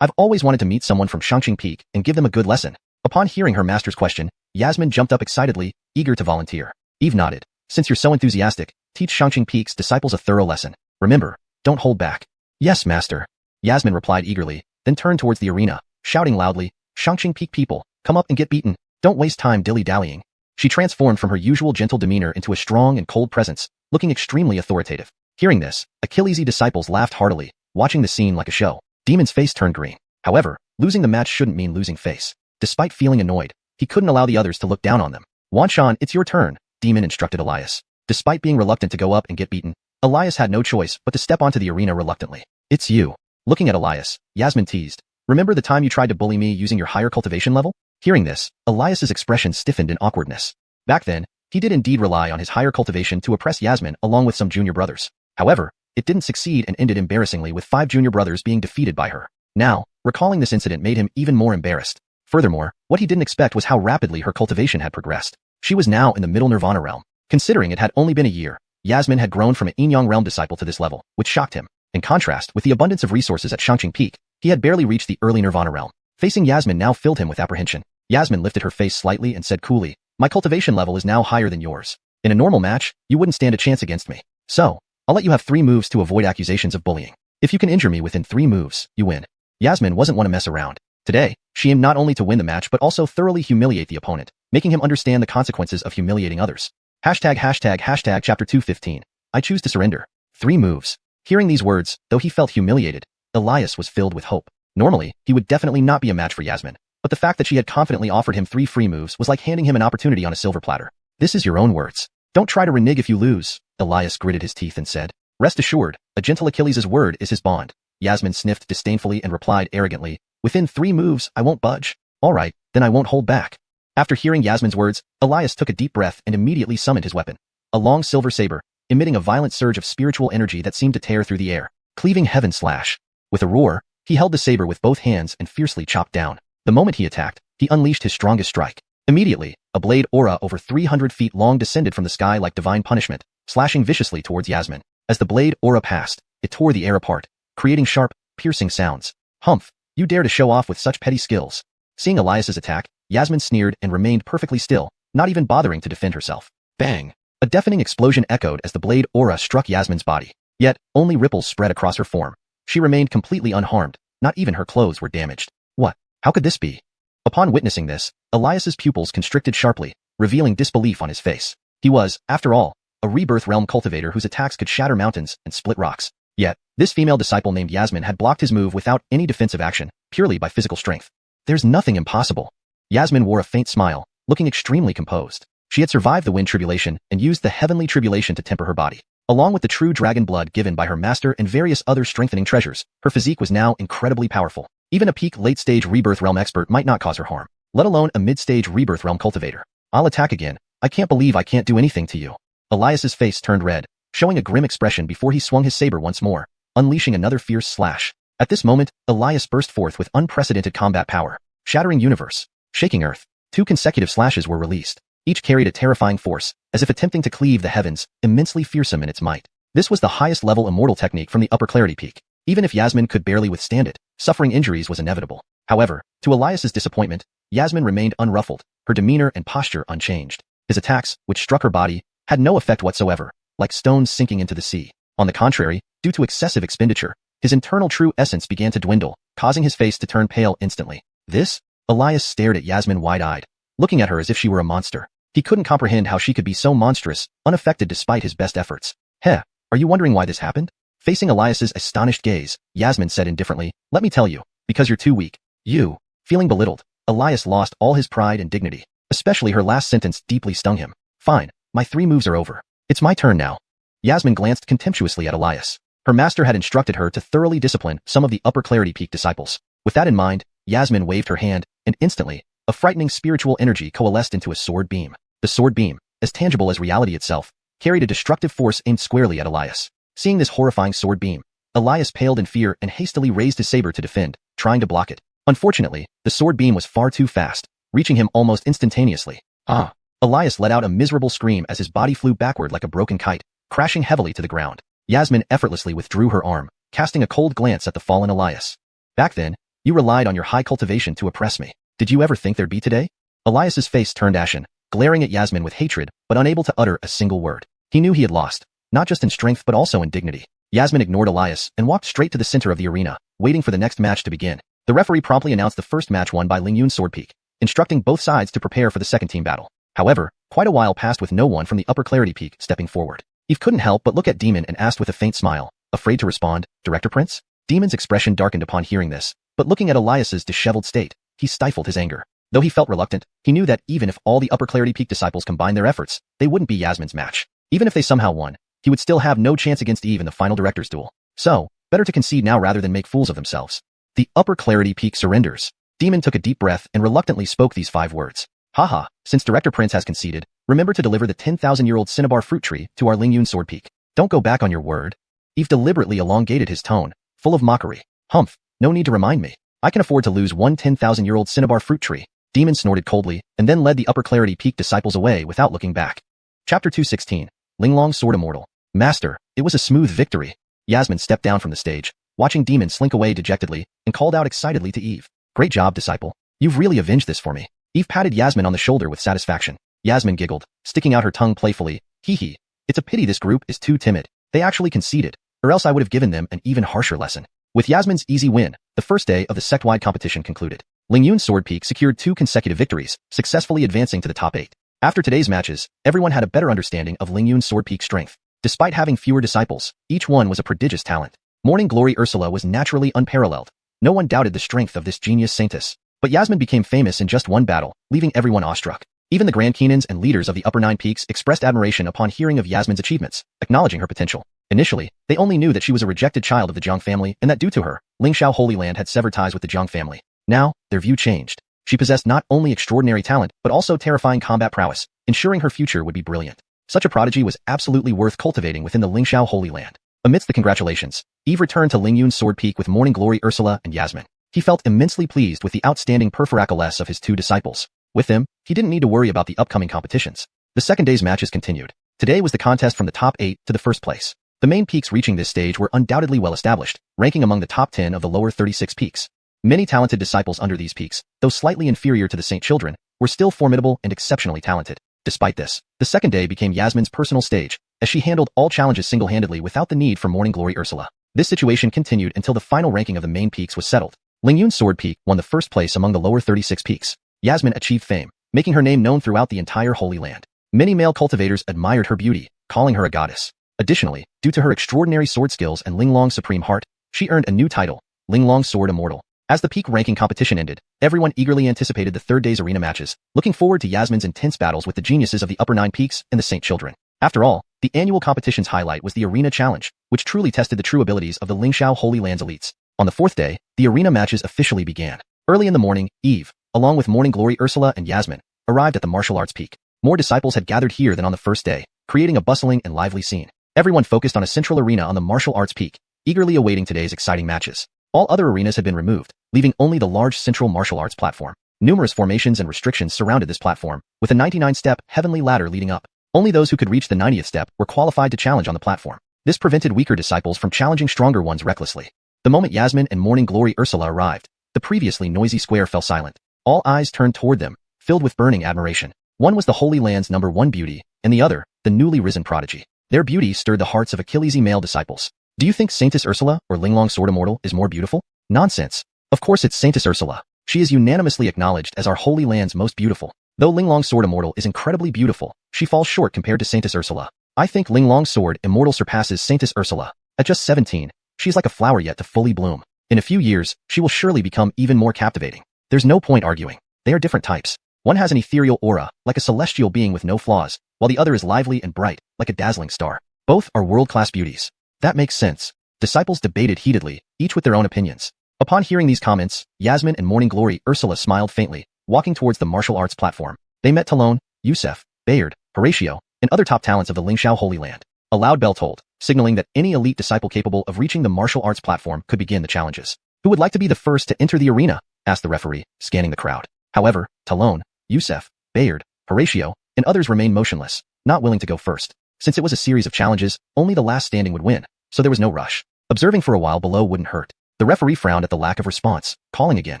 I've always wanted to meet someone from Xianxia Peak and give them a good lesson." Upon hearing her master's question, Yasmin jumped up excitedly, eager to volunteer. Eve nodded. "Since you're so enthusiastic, teach Xianxia Peak's disciples a thorough lesson. Remember, don't hold back." "Yes, master." Yasmin replied eagerly, then turned towards the arena, shouting loudly, "Xianxia Peak people, come up and get beaten. Don't waste time dilly-dallying." She transformed from her usual gentle demeanor into a strong and cold presence, looking extremely authoritative. Hearing this, Achilles' disciples laughed heartily, watching the scene like a show. Demon's face turned green. However, losing the match shouldn't mean losing face. Despite feeling annoyed, he couldn't allow the others to look down on them. "Wanshan, it's your turn," Demon instructed Elias. Despite being reluctant to go up and get beaten, Elias had no choice but to step onto the arena reluctantly. "It's you." Looking at Elias, Yasmin teased, "Remember the time you tried to bully me using your higher cultivation level?" Hearing this, Elias's expression stiffened in awkwardness. Back then, he did indeed rely on his higher cultivation to oppress Yasmin along with some junior brothers. However, it didn't succeed and ended embarrassingly with 5 junior brothers being defeated by her. Now, recalling this incident made him even more embarrassed. Furthermore, what he didn't expect was how rapidly her cultivation had progressed. She was now in the middle Nirvana realm. Considering it had only been a year, Yasmin had grown from an Yin-Yang realm disciple to this level, which shocked him. In contrast, with the abundance of resources at Xianxia Peak, he had barely reached the early Nirvana realm. Facing Yasmin now filled him with apprehension. Yasmin lifted her face slightly and said coolly, "My cultivation level is now higher than yours. In a normal match, you wouldn't stand a chance against me. So, I'll let you have 3 moves to avoid accusations of bullying. If you can injure me within 3 moves, you win." Yasmin wasn't one to mess around. Today, she aimed not only to win the match but also thoroughly humiliate the opponent, making him understand the consequences of humiliating others. ####Chapter 215. I choose to surrender. 3 moves. Hearing these words, though he felt humiliated, Elias was filled with hope. Normally, he would definitely not be a match for Yasmin, but the fact that she had confidently offered him 3 free moves was like handing him an opportunity on a silver platter. "This is your own words. Don't try to renege if you lose," Elias gritted his teeth and said. "Rest assured, a gentle Achilles' word is his bond." Yasmin sniffed disdainfully and replied arrogantly, "Within 3 moves, I won't budge." "All right, then I won't hold back." After hearing Yasmin's words, Elias took a deep breath and immediately summoned his weapon. A long silver saber, emitting a violent surge of spiritual energy that seemed to tear through the air. Cleaving heaven slash. With a roar, he held the saber with both hands and fiercely chopped down. The moment he attacked, he unleashed his strongest strike. Immediately, a blade aura over 300 feet long descended from the sky like divine punishment, slashing viciously towards Yasmin. As the blade aura passed, it tore the air apart, creating sharp, piercing sounds. Humph, you dare to show off with such petty skills. Seeing Elias's attack, Yasmin sneered and remained perfectly still, not even bothering to defend herself. Bang! A deafening explosion echoed as the blade aura struck Yasmin's body. Yet, only ripples spread across her form. She remained completely unharmed, not even her clothes were damaged. What? How could this be? Upon witnessing this, Elias's pupils constricted sharply, revealing disbelief on his face. He was, after all, a rebirth realm cultivator whose attacks could shatter mountains and split rocks. Yet, this female disciple named Yasmin had blocked his move without any defensive action, purely by physical strength. There's nothing impossible. Yasmin wore a faint smile, looking extremely composed. She had survived the wind tribulation and used the heavenly tribulation to temper her body. Along with the true dragon blood given by her master and various other strengthening treasures, her physique was now incredibly powerful. Even a peak late-stage rebirth realm expert might not cause her harm, let alone a mid-stage rebirth realm cultivator. I'll attack again. I can't believe I can't do anything to you. Elias's face turned red, showing a grim expression before he swung his saber once more, unleashing another fierce slash. At this moment, Elias burst forth with unprecedented combat power, shattering universe, shaking earth. 2 consecutive slashes were released. Each carried a terrifying force, as if attempting to cleave the heavens, immensely fearsome in its might. This was the highest level immortal technique from the upper clarity peak. Even if Yasmin could barely withstand it, suffering injuries was inevitable. However, to Elias's disappointment, Yasmin remained unruffled, her demeanor and posture unchanged. His attacks, which struck her body, had no effect whatsoever, like stones sinking into the sea. On the contrary, due to excessive expenditure, his internal true essence began to dwindle, causing his face to turn pale instantly. This? Elias stared at Yasmin wide-eyed, looking at her as if she were a monster. He couldn't comprehend how she could be so monstrous, unaffected despite his best efforts. Heh, are you wondering why this happened? Facing Elias's astonished gaze, Yasmin said indifferently, let me tell you, because you're too weak. You. Feeling belittled, Elias lost all his pride and dignity. Especially her last sentence deeply stung him. Fine, my 3 moves are over. It's my turn now. Yasmin glanced contemptuously at Elias. Her master had instructed her to thoroughly discipline some of the upper clarity peak disciples. With that in mind, Yasmin waved her hand, and instantly, a frightening spiritual energy coalesced into a sword beam. The sword beam, as tangible as reality itself, carried a destructive force aimed squarely at Elias. Seeing this horrifying sword beam, Elias paled in fear and hastily raised his saber to defend, trying to block it. Unfortunately, the sword beam was far too fast, reaching him almost instantaneously. Ah! Elias let out a miserable scream as his body flew backward like a broken kite, crashing heavily to the ground. Yasmin effortlessly withdrew her arm, casting a cold glance at the fallen Elias. Back then, you relied on your high cultivation to oppress me. Did you ever think there'd be today? Elias's face turned ashen, glaring at Yasmin with hatred, but unable to utter a single word. He knew he had lost, not just in strength but also in dignity. Yasmin ignored Elias and walked straight to the center of the arena, waiting for the next match to begin. The referee promptly announced the first match won by Lingyun's Sword Peak, instructing both sides to prepare for the second team battle. However, quite a while passed with no one from the upper clarity peak stepping forward. Eve couldn't help but look at Demon and asked with a faint smile, afraid to respond, Director Prince? Demon's expression darkened upon hearing this, but looking at Elias's disheveled state, he stifled his anger. Though he felt reluctant, he knew that even if all the upper clarity peak disciples combined their efforts, they wouldn't be Yasmin's match. Even if they somehow won, he would still have no chance against Eve in the final director's duel. So, better to concede now rather than make fools of themselves. The upper clarity peak surrenders. Demon took a deep breath and reluctantly spoke these 5 words. Haha, since Director Prince has conceded, remember to deliver the 10,000-year-old cinnabar fruit tree to our Lingyun Sword Peak. Don't go back on your word. Eve deliberately elongated his tone, full of mockery. Humph, no need to remind me. I can afford to lose one 10,000-year-old cinnabar fruit tree. Demon snorted coldly, and then led the upper clarity peak disciples away without looking back. Chapter 216. Linglong Sword Immortal. Master, it was a smooth victory. Yasmin stepped down from the stage, watching Demon slink away dejectedly, and called out excitedly to Eve. Great job, disciple. You've really avenged this for me. Eve patted Yasmin on the shoulder with satisfaction. Yasmin giggled, sticking out her tongue playfully. Hee hee. It's a pity this group is too timid. They actually conceded, or else I would have given them an even harsher lesson. With Yasmin's easy win, the first day of the sect-wide competition concluded. Lingyun's Sword Peak secured 2 consecutive victories, successfully advancing to the top 8. After today's matches, everyone had a better understanding of Lingyun's Sword Peak's strength. Despite having fewer disciples, each one was a prodigious talent. Morning Glory Ursula was naturally unparalleled. No one doubted the strength of this genius saintess. But Yasmin became famous in just one battle, leaving everyone awestruck. Even the Grand Keenans and leaders of the upper 9 peaks expressed admiration upon hearing of Yasmin's achievements, acknowledging her potential. Initially, they only knew that she was a rejected child of the Zhang family and that due to her, Lingxiao Holy Land had severed ties with the Zhang family. Now, their view changed. She possessed not only extraordinary talent, but also terrifying combat prowess, ensuring her future would be brilliant. Such a prodigy was absolutely worth cultivating within the Lingxiao Holy Land. Amidst the congratulations, Eve returned to Lingyun's sword peak with Morning Glory Ursula and Yasmin. He felt immensely pleased with the outstanding perforacles of his two disciples. With them, he didn't need to worry about the upcoming competitions. The second day's matches continued. Today was the contest from the top 8 to the first place. The main peaks reaching this stage were undoubtedly well established, ranking among the top 10 of the lower 36 peaks. Many talented disciples under these peaks, though slightly inferior to the Saint Children, were still formidable and exceptionally talented. Despite this, the second day became Yasmin's personal stage, as she handled all challenges single-handedly without the need for Morning Glory Ursula. This situation continued until the final ranking of the main peaks was settled. Lingyun's sword peak won the first place among the lower 36 peaks. Yasmin achieved fame, making her name known throughout the entire Holy Land. Many male cultivators admired her beauty, calling her a goddess. Additionally, due to her extraordinary sword skills and Linglong's supreme heart, she earned a new title, Linglong Sword Immortal. As the peak ranking competition ended, everyone eagerly anticipated the third day's arena matches, looking forward to Yasmin's intense battles with the geniuses of the upper 9 peaks and the Saint Children. After all, the annual competition's highlight was the Arena Challenge, which truly tested the true abilities of the Lingxiao Holy Land's elites. On the fourth day, the arena matches officially began. Early in the morning, Eve, along with Morning Glory Ursula and Yasmin, arrived at the martial arts peak. More disciples had gathered here than on the first day, creating a bustling and lively scene. Everyone focused on a central arena on the martial arts peak, eagerly awaiting today's exciting matches. All other arenas had been removed, leaving only the large central martial arts platform. Numerous formations and restrictions surrounded this platform, with a 99-step heavenly ladder leading up. Only those who could reach the 90th step were qualified to challenge on the platform. This prevented weaker disciples from challenging stronger ones recklessly. The moment Yasmin and Morning Glory Ursula arrived, the previously noisy square fell silent. All eyes turned toward them, filled with burning admiration. One was the Holy Land's #1 beauty, and the other, the newly risen prodigy. Their beauty stirred the hearts of Achilles' male disciples. Do you think Saintess Ursula or Linglong Sword Immortal is more beautiful? Nonsense. Of course it's Saintess Ursula. She is unanimously acknowledged as our Holy Land's most beautiful. Though Linglong Sword Immortal is incredibly beautiful, she falls short compared to Saintess Ursula. I think Linglong Sword Immortal surpasses Saintess Ursula. At just 17, she's like a flower yet to fully bloom. In a few years, she will surely become even more captivating. There's no point arguing. They are different types. One has an ethereal aura, like a celestial being with no flaws, while the other is lively and bright, like a dazzling star. Both are world-class beauties. That makes sense. Disciples debated heatedly, each with their own opinions. Upon hearing these comments, Yasmin and Morning Glory Ursula smiled faintly, walking towards the martial arts platform. They met Talon, Yusef, Bayard, Horatio, and other top talents of the Lingxiao Holy Land. A loud bell tolled, signaling that any elite disciple capable of reaching the martial arts platform could begin the challenges. Who would like to be the first to enter the arena? Asked the referee, scanning the crowd. However, Talon, Yusef, Bayard, Horatio, and others remained motionless, not willing to go first. Since it was a series of challenges, only the last standing would win, so there was no rush. Observing for a while below wouldn't hurt. The referee frowned at the lack of response, calling again.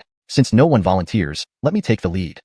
Since no one volunteers, let me take the lead.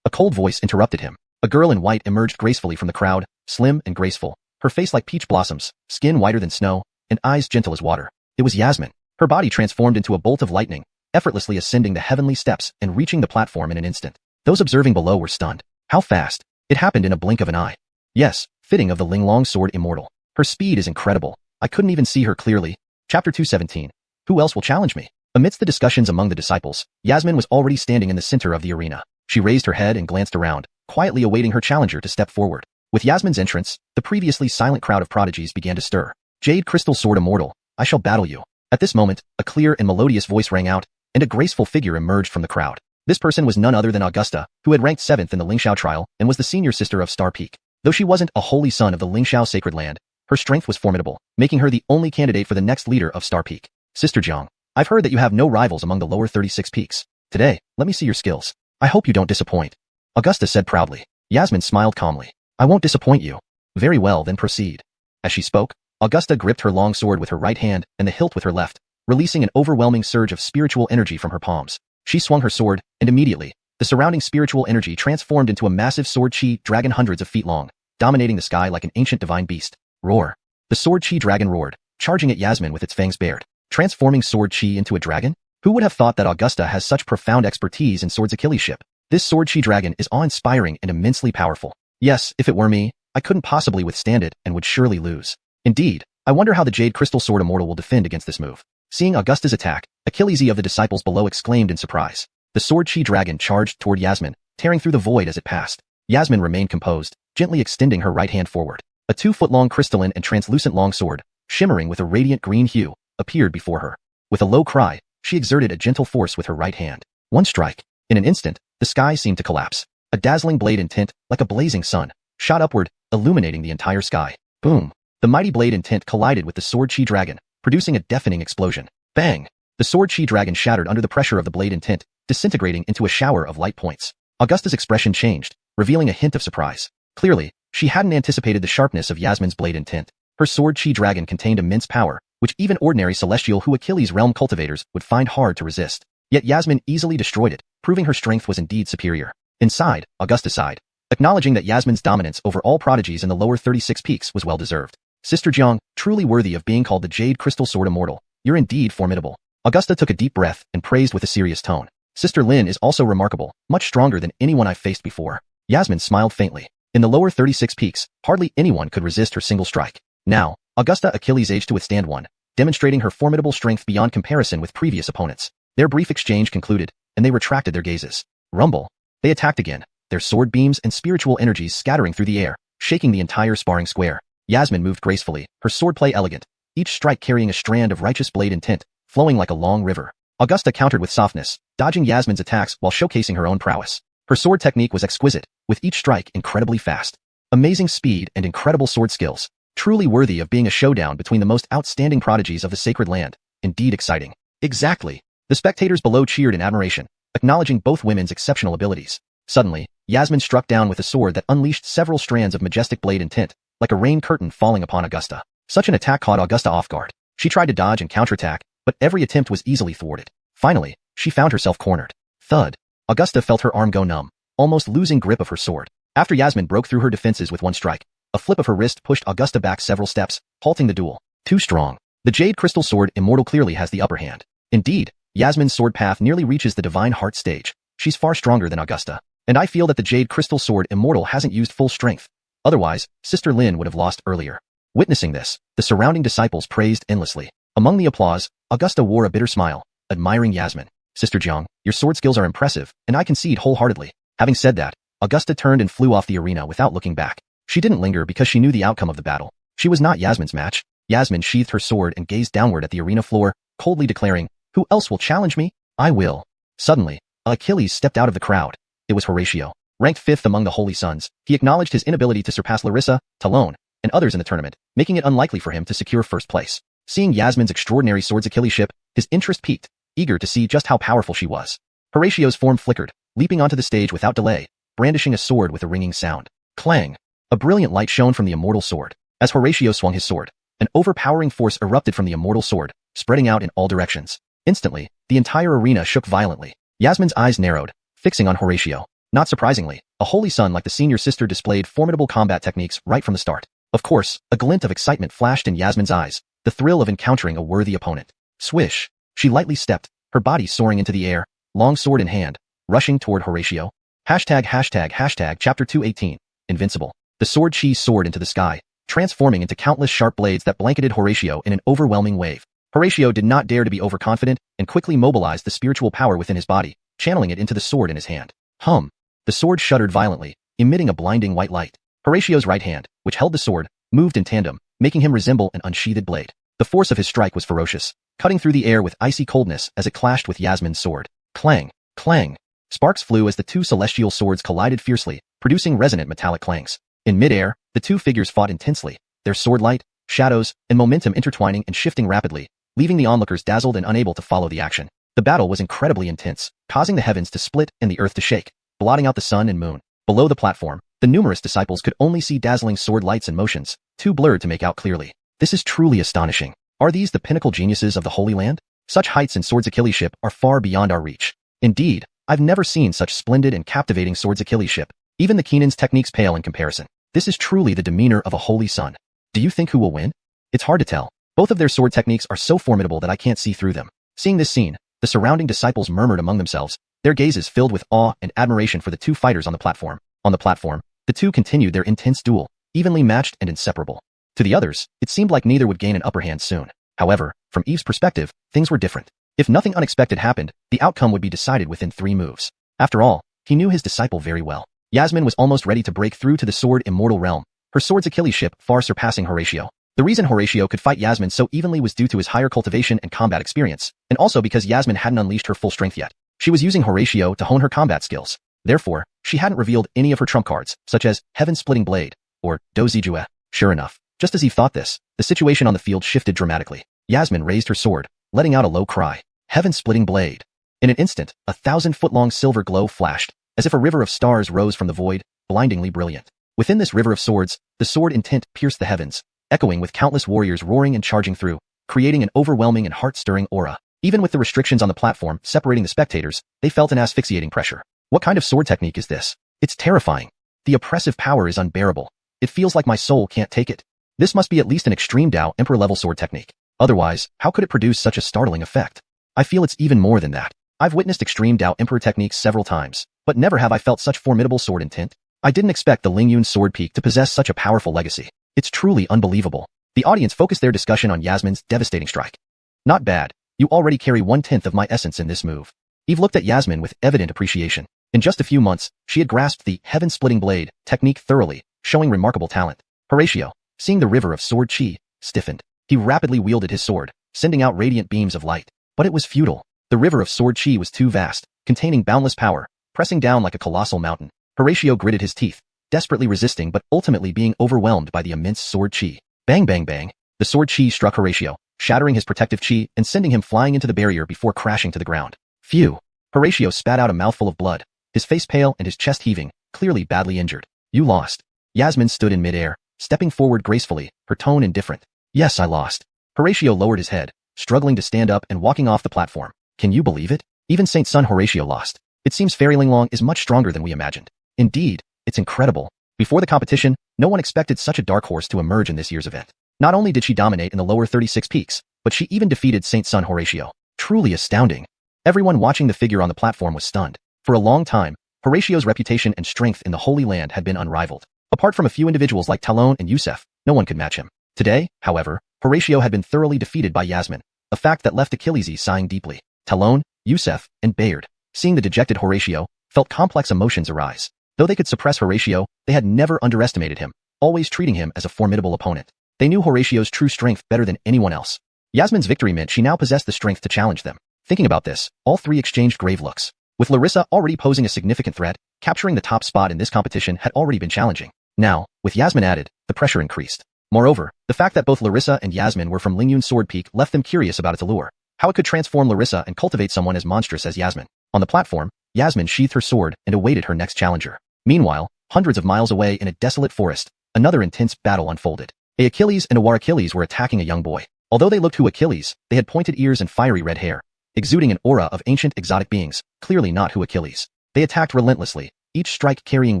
A cold voice interrupted him. A girl in white emerged gracefully from the crowd, slim and graceful, her face like peach blossoms, skin whiter than snow, and eyes gentle as water. It was Yasmin. Her body transformed into a bolt of lightning, effortlessly ascending the heavenly steps and reaching the platform in an instant. Those observing below were stunned. How fast? It happened in a blink of an eye. Yes, fitting of the Linglong Sword Immortal. Her speed is incredible. I couldn't even see her clearly. Chapter 217. Who else will challenge me? Amidst the discussions among the disciples, Yasmin was already standing in the center of the arena. She raised her head and glanced around, quietly awaiting her challenger to step forward. With Yasmin's entrance, the previously silent crowd of prodigies began to stir. Jade Crystal Sword Immortal, I shall battle you. At this moment, a clear and melodious voice rang out, and a graceful figure emerged from the crowd. This person was none other than Augusta, who had ranked 7th in the Lingxiao trial and was the senior sister of Star Peak. Though she wasn't a holy son of the Lingxiao Sacred Land, her strength was formidable, making her the only candidate for the next leader of Star Peak. Sister Jiang, I've heard that you have no rivals among the lower 36 peaks. Today, let me see your skills. I hope you don't disappoint. Augusta said proudly. Yasmin smiled calmly. I won't disappoint you. Very well, then proceed. As she spoke, Augusta gripped her long sword with her right hand and the hilt with her left, releasing an overwhelming surge of spiritual energy from her palms. She swung her sword, and immediately, the surrounding spiritual energy transformed into a massive sword chi dragon hundreds of feet long, dominating the sky like an ancient divine beast. Roar. The sword chi dragon roared, charging at Yasmin with its fangs bared. Transforming sword chi into a dragon? Who would have thought that Augusta has such profound expertise in swords Achilleship? This sword chi dragon is awe-inspiring and immensely powerful. Yes, if it were me, I couldn't possibly withstand it and would surely lose. Indeed, I wonder how the Jade Crystal Sword Immortal will defend against this move. Seeing Augusta's attack, Achilles of the disciples below exclaimed in surprise. The sword chi dragon charged toward Yasmin, tearing through the void as it passed. Yasmin remained composed, gently extending her right hand forward. A 2-foot-long crystalline and translucent long sword, shimmering with a radiant green hue, appeared before her. With a low cry, she exerted a gentle force with her right hand. One strike. In an instant, the sky seemed to collapse. A dazzling blade intent, like a blazing sun, shot upward, illuminating the entire sky. Boom. The mighty blade intent collided with the sword chi dragon, producing a deafening explosion. Bang! The sword chi dragon shattered under the pressure of the blade intent, disintegrating into a shower of light points. Augusta's expression changed, revealing a hint of surprise. Clearly, she hadn't anticipated the sharpness of Yasmin's blade intent. Her sword chi dragon contained immense power, which even ordinary celestial Hu Achilles realm cultivators would find hard to resist. Yet Yasmin easily destroyed it, proving her strength was indeed superior. Inside, Augusta sighed, acknowledging that Yasmin's dominance over all prodigies in the lower 36 peaks was well deserved. Sister Jiang, truly worthy of being called the Jade Crystal Sword Immortal, you're indeed formidable. Augusta took a deep breath and praised with a serious tone. Sister Lin is also remarkable, much stronger than anyone I've faced before. Yasmin smiled faintly. In the lower 36 peaks, hardly anyone could resist her single strike. Now, Augusta Achilles aged to withstand one, demonstrating her formidable strength beyond comparison with previous opponents. Their brief exchange concluded, and they retracted their gazes. Rumble. They attacked again, their sword beams and spiritual energies scattering through the air, shaking the entire sparring square. Yasmin moved gracefully, her swordplay elegant, each strike carrying a strand of righteous blade intent, flowing like a long river. Augusta countered with softness, dodging Yasmin's attacks while showcasing her own prowess. Her sword technique was exquisite, with each strike incredibly fast. Amazing speed and incredible sword skills. Truly worthy of being a showdown between the most outstanding prodigies of the sacred land. Indeed exciting. Exactly. The spectators below cheered in admiration, acknowledging both women's exceptional abilities. Suddenly, Yasmin struck down with a sword that unleashed several strands of majestic blade intent, like a rain curtain falling upon Augusta. Such an attack caught Augusta off guard. She tried to dodge and counterattack, but every attempt was easily thwarted. Finally, she found herself cornered. Thud. Augusta felt her arm go numb, almost losing grip of her sword. After Yasmin broke through her defenses with one strike, a flip of her wrist pushed Augusta back several steps, halting the duel. Too strong. The Jade Crystal Sword Immortal clearly has the upper hand. Indeed, Yasmin's sword path nearly reaches the Divine Heart stage. She's far stronger than Augusta. And I feel that the Jade Crystal Sword Immortal hasn't used full strength. Otherwise, Sister Lin would have lost earlier. Witnessing this, the surrounding disciples praised endlessly. Among the applause, Augusta wore a bitter smile, admiring Yasmin. Sister Jiang, your sword skills are impressive, and I concede wholeheartedly. Having said that, Augusta turned and flew off the arena without looking back. She didn't linger because she knew the outcome of the battle. She was not Yasmin's match. Yasmin sheathed her sword and gazed downward at the arena floor, coldly declaring, "Who else will challenge me? I will." Suddenly, Achilles stepped out of the crowd. It was Horatio. Ranked 5th among the Holy Sons, he acknowledged his inability to surpass Larissa, Talon, and others in the tournament, making it unlikely for him to secure first place. Seeing Yasmin's extraordinary swords Achilleship, his interest piqued, eager to see just how powerful she was. Horatio's form flickered, leaping onto the stage without delay, brandishing a sword with a ringing sound. Clang! A brilliant light shone from the immortal sword. As Horatio swung his sword, an overpowering force erupted from the immortal sword, spreading out in all directions. Instantly, the entire arena shook violently. Yasmin's eyes narrowed, fixing on Horatio. Not surprisingly, a holy son like the senior sister displayed formidable combat techniques right from the start. Of course, a glint of excitement flashed in Yasmin's eyes, the thrill of encountering a worthy opponent. Swish! She lightly stepped, her body soaring into the air, long sword in hand, rushing toward Horatio. Chapter 218, Invincible. The sword chi soared into the sky, transforming into countless sharp blades that blanketed Horatio in an overwhelming wave. Horatio did not dare to be overconfident and quickly mobilized the spiritual power within his body, channeling it into the sword in his hand. Hum! The sword shuddered violently, emitting a blinding white light. Horatio's right hand, which held the sword, moved in tandem, making him resemble an unsheathed blade. The force of his strike was ferocious, cutting through the air with icy coldness as it clashed with Yasmin's sword. Clang! Clang! Sparks flew as the two celestial swords collided fiercely, producing resonant metallic clangs. In midair, the two figures fought intensely, their sword light, shadows, and momentum intertwining and shifting rapidly, leaving the onlookers dazzled and unable to follow the action. The battle was incredibly intense, causing the heavens to split and the earth to shake, blotting out the sun and moon. Below the platform, the numerous disciples could only see dazzling sword lights and motions, too blurred to make out clearly. This is truly astonishing. Are these the pinnacle geniuses of the Holy Land? Such heights in swords Achilleship are far beyond our reach. Indeed, I've never seen such splendid and captivating swords Achilleship. Even the Keenan's techniques pale in comparison. This is truly the demeanor of a holy son. Do you think who will win? It's hard to tell. Both of their sword techniques are so formidable that I can't see through them. Seeing this scene, the surrounding disciples murmured among themselves, their gazes filled with awe and admiration for the two fighters on the platform. On the platform, the two continued their intense duel, evenly matched and inseparable. To the others, it seemed like neither would gain an upper hand soon. However, from Eve's perspective, things were different. If nothing unexpected happened, the outcome would be decided within 3 moves. After all, he knew his disciple very well. Yasmin was almost ready to break through to the sword immortal realm, her sword's Achilleship far surpassing Horatio. The reason Horatio could fight Yasmin so evenly was due to his higher cultivation and combat experience, and also because Yasmin hadn't unleashed her full strength yet. She was using Horatio to hone her combat skills. Therefore, she hadn't revealed any of her trump cards, such as Heaven-Splitting Blade, or Do Zijue. Sure enough, Just as he thought this, the situation on the field shifted dramatically. Yasmin raised her sword, letting out a low cry. Heaven-splitting blade. In an instant, a 1,000-foot-long silver glow flashed, as if a river of stars rose from the void, blindingly brilliant. Within this river of swords, the sword intent pierced the heavens, echoing with countless warriors roaring and charging through, creating an overwhelming and heart-stirring aura. Even with the restrictions on the platform separating the spectators, they felt an asphyxiating pressure. What kind of sword technique is this? It's terrifying. The oppressive power is unbearable. It feels like my soul can't take it. This must be at least an extreme Dao Emperor-level sword technique. Otherwise, how could it produce such a startling effect? I feel it's even more than that. I've witnessed extreme Dao Emperor techniques several times, but never have I felt such formidable sword intent. I didn't expect the Lingyun sword peak to possess such a powerful legacy. It's truly unbelievable. The audience focused their discussion on Yasmin's devastating strike. Not bad. You already carry 1/10 of my essence in this move. Eve looked at Yasmin with evident appreciation. In just a few months, she had grasped the heaven-splitting blade technique thoroughly, showing remarkable talent. Horatio, seeing the river of sword chi, stiffened. He rapidly wielded his sword, sending out radiant beams of light. But it was futile. The river of sword chi was too vast, containing boundless power, pressing down like a colossal mountain. Horatio gritted his teeth, desperately resisting but ultimately being overwhelmed by the immense sword chi. Bang bang bang. The sword chi struck Horatio, shattering his protective chi and sending him flying into the barrier before crashing to the ground. Phew. Horatio spat out a mouthful of blood, his face pale and his chest heaving, clearly badly injured. You lost. Yasmin stood in midair, stepping forward gracefully, her tone indifferent. Yes, I lost. Horatio lowered his head, struggling to stand up and walking off the platform. Can you believe it? Even Saint Sun Horatio lost. It seems Fairy Linglong is much stronger than we imagined. Indeed, it's incredible. Before the competition, no one expected such a dark horse to emerge in this year's event. Not only did she dominate in the lower 36 peaks, but she even defeated Saint Sun Horatio. Truly astounding. Everyone watching the figure on the platform was stunned. For a long time, Horatio's reputation and strength in the Holy Land had been unrivaled. Apart from a few individuals like Talon and Yusef, no one could match him. Today, however, Horatio had been thoroughly defeated by Yasmin, a fact that left Achilles sighing deeply. Talon, Yusef, and Bayard, seeing the dejected Horatio, felt complex emotions arise. Though they could suppress Horatio, they had never underestimated him, always treating him as a formidable opponent. They knew Horatio's true strength better than anyone else. Yasmin's victory meant she now possessed the strength to challenge them. Thinking about this, all three exchanged grave looks. With Larissa already posing a significant threat, capturing the top spot in this competition had already been challenging. Now, with Yasmin added, the pressure increased. Moreover, the fact that both Larissa and Yasmin were from Lingyun Sword Peak left them curious about its allure. How it could transform Larissa and cultivate someone as monstrous as Yasmin. On the platform, Yasmin sheathed her sword and awaited her next challenger. Meanwhile, hundreds of miles away in a desolate forest, another intense battle unfolded. A Achilles and a War Achilles were attacking a young boy. Although they looked to Achilles, they had pointed ears and fiery red hair, exuding an aura of ancient exotic beings, clearly not who Achilles. They attacked relentlessly, each strike carrying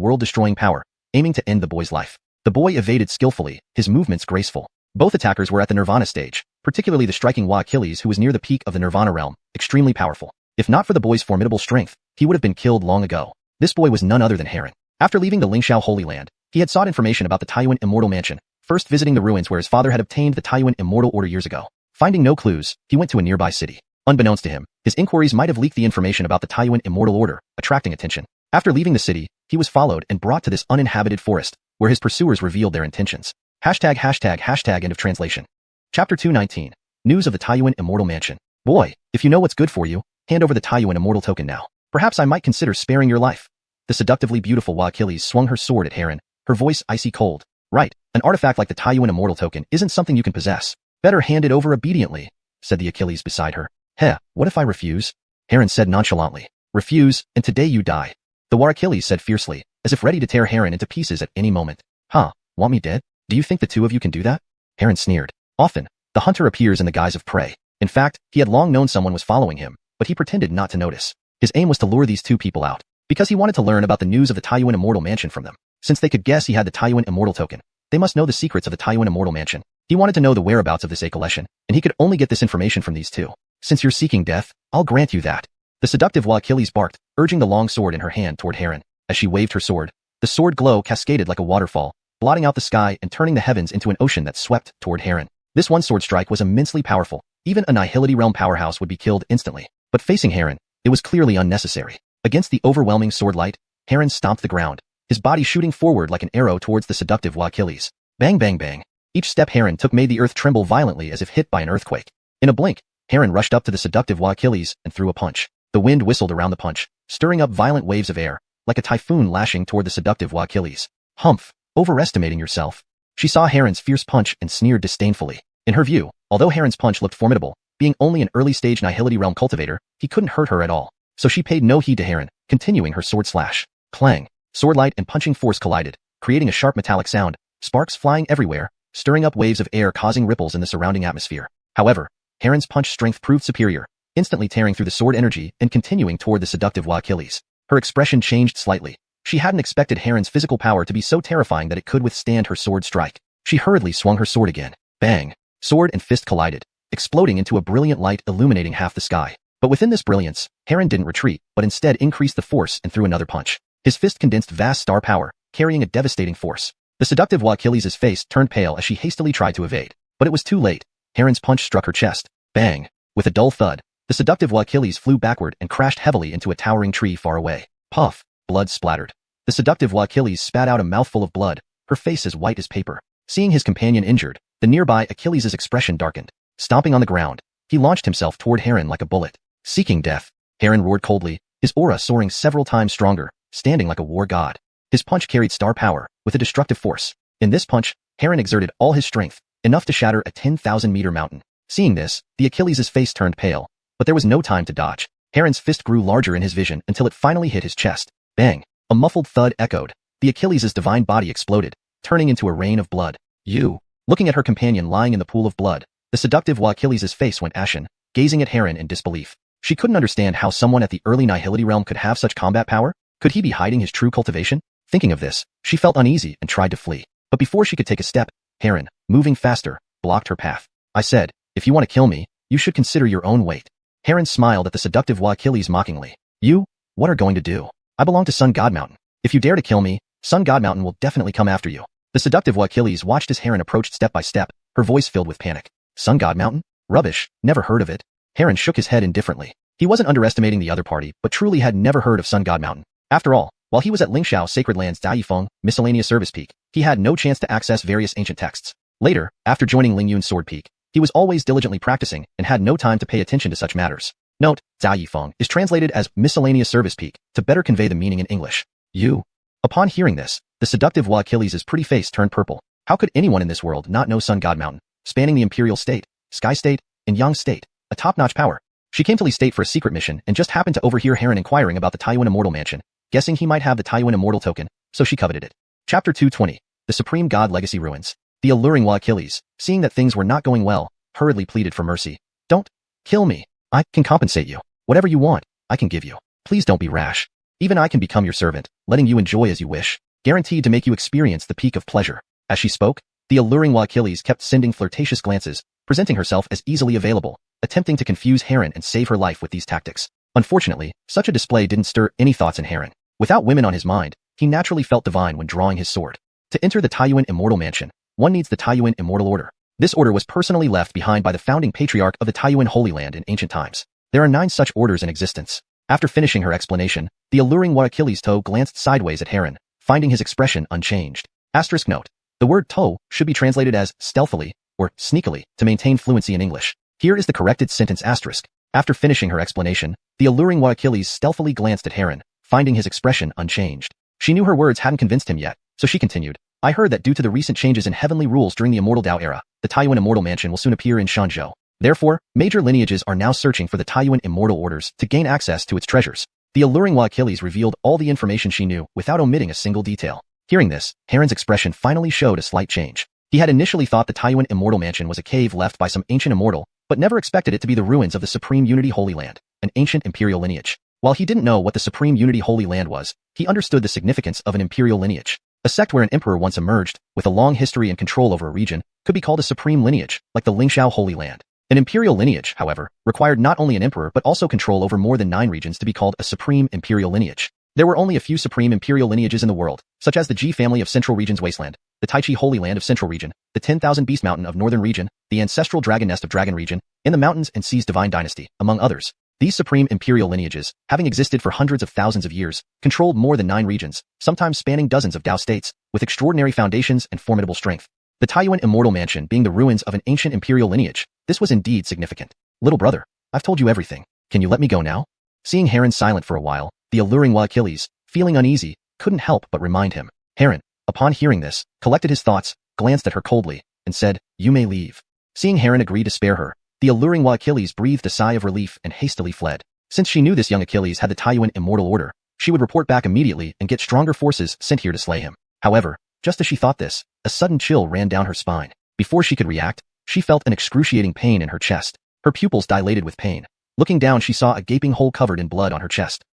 world-destroying power, aiming to end the boy's life. The boy evaded skillfully, his movements graceful. Both attackers were at the Nirvana stage, particularly the striking Wa Achilles who was near the peak of the Nirvana realm, extremely powerful. If not for the boy's formidable strength, he would have been killed long ago. This boy was none other than Heron. After leaving the Lingxiao Holy Land, he had sought information about the Taiyuan Immortal Mansion, first visiting the ruins where his father had obtained the Taiyuan Immortal Order years ago. Finding no clues, he went to a nearby city. Unbeknownst to him, his inquiries might have leaked the information about the Taiyuan Immortal Order, attracting attention. After leaving the city, he was followed and brought to this uninhabited forest, where his pursuers revealed their intentions. End of translation. Chapter 219. News of the Taiyuan Immortal Mansion. Boy, if you know what's good for you, hand over the Taiyuan Immortal token now. Perhaps I might consider sparing your life. The seductively beautiful Wa Achilles swung her sword at Heron, her voice icy cold. Right, an artifact like the Taiyuan Immortal token isn't something you can possess. Better hand it over obediently, said the Achilles beside her. Heh, what if I refuse? Heron said nonchalantly. Refuse, and today you die. The War Achilles said fiercely, as if ready to tear Heron into pieces at any moment. Huh, want me dead? Do you think the two of you can do that? Heron sneered. Often, the hunter appears in the guise of prey. In fact, he had long known someone was following him, but he pretended not to notice. His aim was to lure these two people out, because he wanted to learn about the news of the Taiyuan Immortal Mansion from them. Since they could guess he had the Taiyuan Immortal token, they must know the secrets of the Taiyuan Immortal Mansion. He wanted to know the whereabouts of this Acolession, and he could only get this information from these two. Since you're seeking death, I'll grant you that. The seductive Wa Achilles barked, urging the long sword in her hand toward Heron. As she waved her sword, the sword glow cascaded like a waterfall, blotting out the sky and turning the heavens into an ocean that swept toward Heron. This one sword strike was immensely powerful. Even a Annihilating realm powerhouse would be killed instantly. But facing Heron, it was clearly unnecessary. Against the overwhelming sword light, Heron stomped the ground, his body shooting forward like an arrow towards the seductive Wa Achilles. Bang bang bang. Each step Heron took made the earth tremble violently as if hit by an earthquake. In a blink, Heron rushed up to the seductive Wa Achilles and threw a punch. The wind whistled around the punch, stirring up violent waves of air, like a typhoon lashing toward the seductive Wa Achilles. Humph, overestimating yourself. She saw Heron's fierce punch and sneered disdainfully. In her view, although Heron's punch looked formidable, being only an early-stage Annihilating realm cultivator, he couldn't hurt her at all. So she paid no heed to Heron, continuing her sword slash. Clang. Sword light and punching force collided, creating a sharp metallic sound, sparks flying everywhere, stirring up waves of air causing ripples in the surrounding atmosphere. However, Heron's punch strength proved superior, instantly tearing through the sword energy and continuing toward the seductive Achilles. Her expression changed slightly. She hadn't expected Heron's physical power to be so terrifying that it could withstand her sword strike. She hurriedly swung her sword again. Bang! Sword and fist collided, exploding into a brilliant light illuminating half the sky. But within this brilliance, Heron didn't retreat, but instead increased the force and threw another punch. His fist condensed vast star power, carrying a devastating force. The seductive Achilles' face turned pale as she hastily tried to evade. But it was too late. Heron's punch struck her chest. Bang! With a dull thud, the seductive Achilles flew backward and crashed heavily into a towering tree far away. Puff! Blood splattered. The seductive Achilles spat out a mouthful of blood, her face as white as paper. Seeing his companion injured, the nearby Achilles' expression darkened. Stomping on the ground, he launched himself toward Heron like a bullet. Seeking death, Heron roared coldly, his aura soaring several times stronger, standing like a war god. His punch carried star power, with a destructive force. In this punch, Heron exerted all his strength, enough to shatter a 10,000-meter mountain. Seeing this, the Achilles' face turned pale, but there was no time to dodge. Heron's fist grew larger in his vision until it finally hit his chest. Bang! A muffled thud echoed. The Achilles' divine body exploded, turning into a rain of blood. You! Looking at her companion lying in the pool of blood, the seductive Achilles' face went ashen, gazing at Heron in disbelief. She couldn't understand how someone at the early Annihilating realm could have such combat power. Could he be hiding his true cultivation? Thinking of this, she felt uneasy and tried to flee. But before she could take a step, Heron, moving faster, blocked her path. I said, if you want to kill me, you should consider your own weight. Heron smiled at the seductive Achilles mockingly. You? What are going to do? I belong to Sun God Mountain. If you dare to kill me, Sun God Mountain will definitely come after you. The seductive Achilles watched as Heron approached step by step, her voice filled with panic. Sun God Mountain? Rubbish, never heard of it. Heron shook his head indifferently. He wasn't underestimating the other party, but truly had never heard of Sun God Mountain. After all, while he was at Lingxiao Sacred Land's Daifeng, Miscellaneous Service Peak, he had no chance to access various ancient texts. Later, after joining Lingyun's Sword Peak, he was always diligently practicing and had no time to pay attention to such matters. Note, Daifeng is translated as Miscellaneous Service Peak to better convey the meaning in English. You. Upon hearing this, the seductive Achilles' pretty face turned purple. How could anyone in this world not know Sun God Mountain, spanning the Imperial State, Sky State, and Yang State, a top-notch power? She came to Li State for a secret mission and just happened to overhear Heron inquiring about the Taiyuan Immortal Mansion, guessing he might have the Taiyuan Immortal token, so she coveted it. Chapter 220. The Supreme God Legacy Ruins. The alluring Achilles, seeing that things were not going well, hurriedly pleaded for mercy. Don't kill me. I can compensate you. Whatever you want, I can give you. Please don't be rash. Even I can become your servant, letting you enjoy as you wish, guaranteed to make you experience the peak of pleasure. As she spoke, the alluring Achilles kept sending flirtatious glances, presenting herself as easily available, attempting to confuse Heron and save her life with these tactics. Unfortunately, such a display didn't stir any thoughts in Heron. Without women on his mind, he naturally felt divine when drawing his sword. To enter the Taiyuan Immortal Mansion, one needs the Taiyuan Immortal Order. This order was personally left behind by the founding patriarch of the Taiyuan Holy Land in ancient times. There are 9 such orders in existence. After finishing her explanation, the alluring Achilles toe glanced sideways at Heron, finding his expression unchanged. Asterisk note. The word toe should be translated as stealthily or sneakily to maintain fluency in English. Here is the corrected sentence asterisk. After finishing her explanation, the alluring Achilles stealthily glanced at Heron, finding his expression unchanged. She knew her words hadn't convinced him yet, so she continued. I heard that due to the recent changes in heavenly rules during the Immortal Dao era, the Taiyuan Immortal Mansion will soon appear in Xianxia. Therefore, major lineages are now searching for the Taiyuan Immortal Orders to gain access to its treasures. The alluring Achilles revealed all the information she knew without omitting a single detail. Hearing this, Heron's expression finally showed a slight change. He had initially thought the Taiyuan Immortal Mansion was a cave left by some ancient immortal, but never expected it to be the ruins of the Supreme Unity Holy Land, an ancient imperial lineage. While he didn't know what the Supreme Unity Holy Land was, he understood the significance of an imperial lineage. A sect where an emperor once emerged, with a long history and control over a region, could be called a supreme lineage, like the Lingxiao Holy Land. An imperial lineage, however, required not only an emperor but also control over more than 9 regions to be called a supreme imperial lineage. There were only a few supreme imperial lineages in the world, such as the Ji family of Central Region's Wasteland, the Taichi Holy Land of Central Region, the 10,000 Beast Mountain of Northern Region, the ancestral Dragon Nest of Dragon Region, and the Mountains and Seas Divine Dynasty, among others. These supreme imperial lineages, having existed for hundreds of thousands of years, controlled more than 9 regions, sometimes spanning dozens of Dao states, with extraordinary foundations and formidable strength. The Taiyuan Immortal Mansion being the ruins of an ancient imperial lineage, this was indeed significant. Little brother, I've told you everything. Can you let me go now? Seeing Heron silent for a while, the alluring Achilles, feeling uneasy, couldn't help but remind him. Heron, upon hearing this, collected his thoughts, glanced at her coldly, and said, "You may leave." Seeing Heron agree to spare her, the alluring Achilles breathed a sigh of relief and hastily fled. Since she knew this young Achilles had the Taiyuan Immortal Order, she would report back immediately and get stronger forces sent here to slay him. However, just as she thought this, a sudden chill ran down her spine. Before she could react, she felt an excruciating pain in her chest. Her pupils dilated with pain. Looking down, she saw a gaping hole covered in blood on her chest.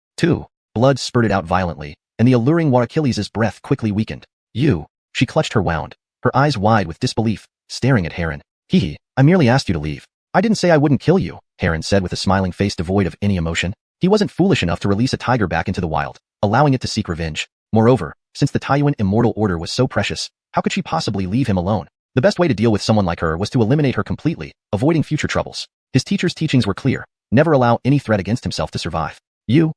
Blood spurted out violently, and the alluring Achilles' breath quickly weakened. "You." She clutched her wound, her eyes wide with disbelief, staring at Heron. "Hee, I merely asked you to leave. I didn't say I wouldn't kill you," Heron said with a smiling face devoid of any emotion. He wasn't foolish enough to release a tiger back into the wild, allowing it to seek revenge. Moreover, since the Taiyuan Immortal Order was so precious, how could she possibly leave him alone? The best way to deal with someone like her was to eliminate her completely, avoiding future troubles. His teacher's teachings were clear: never allow any threat against himself to survive. You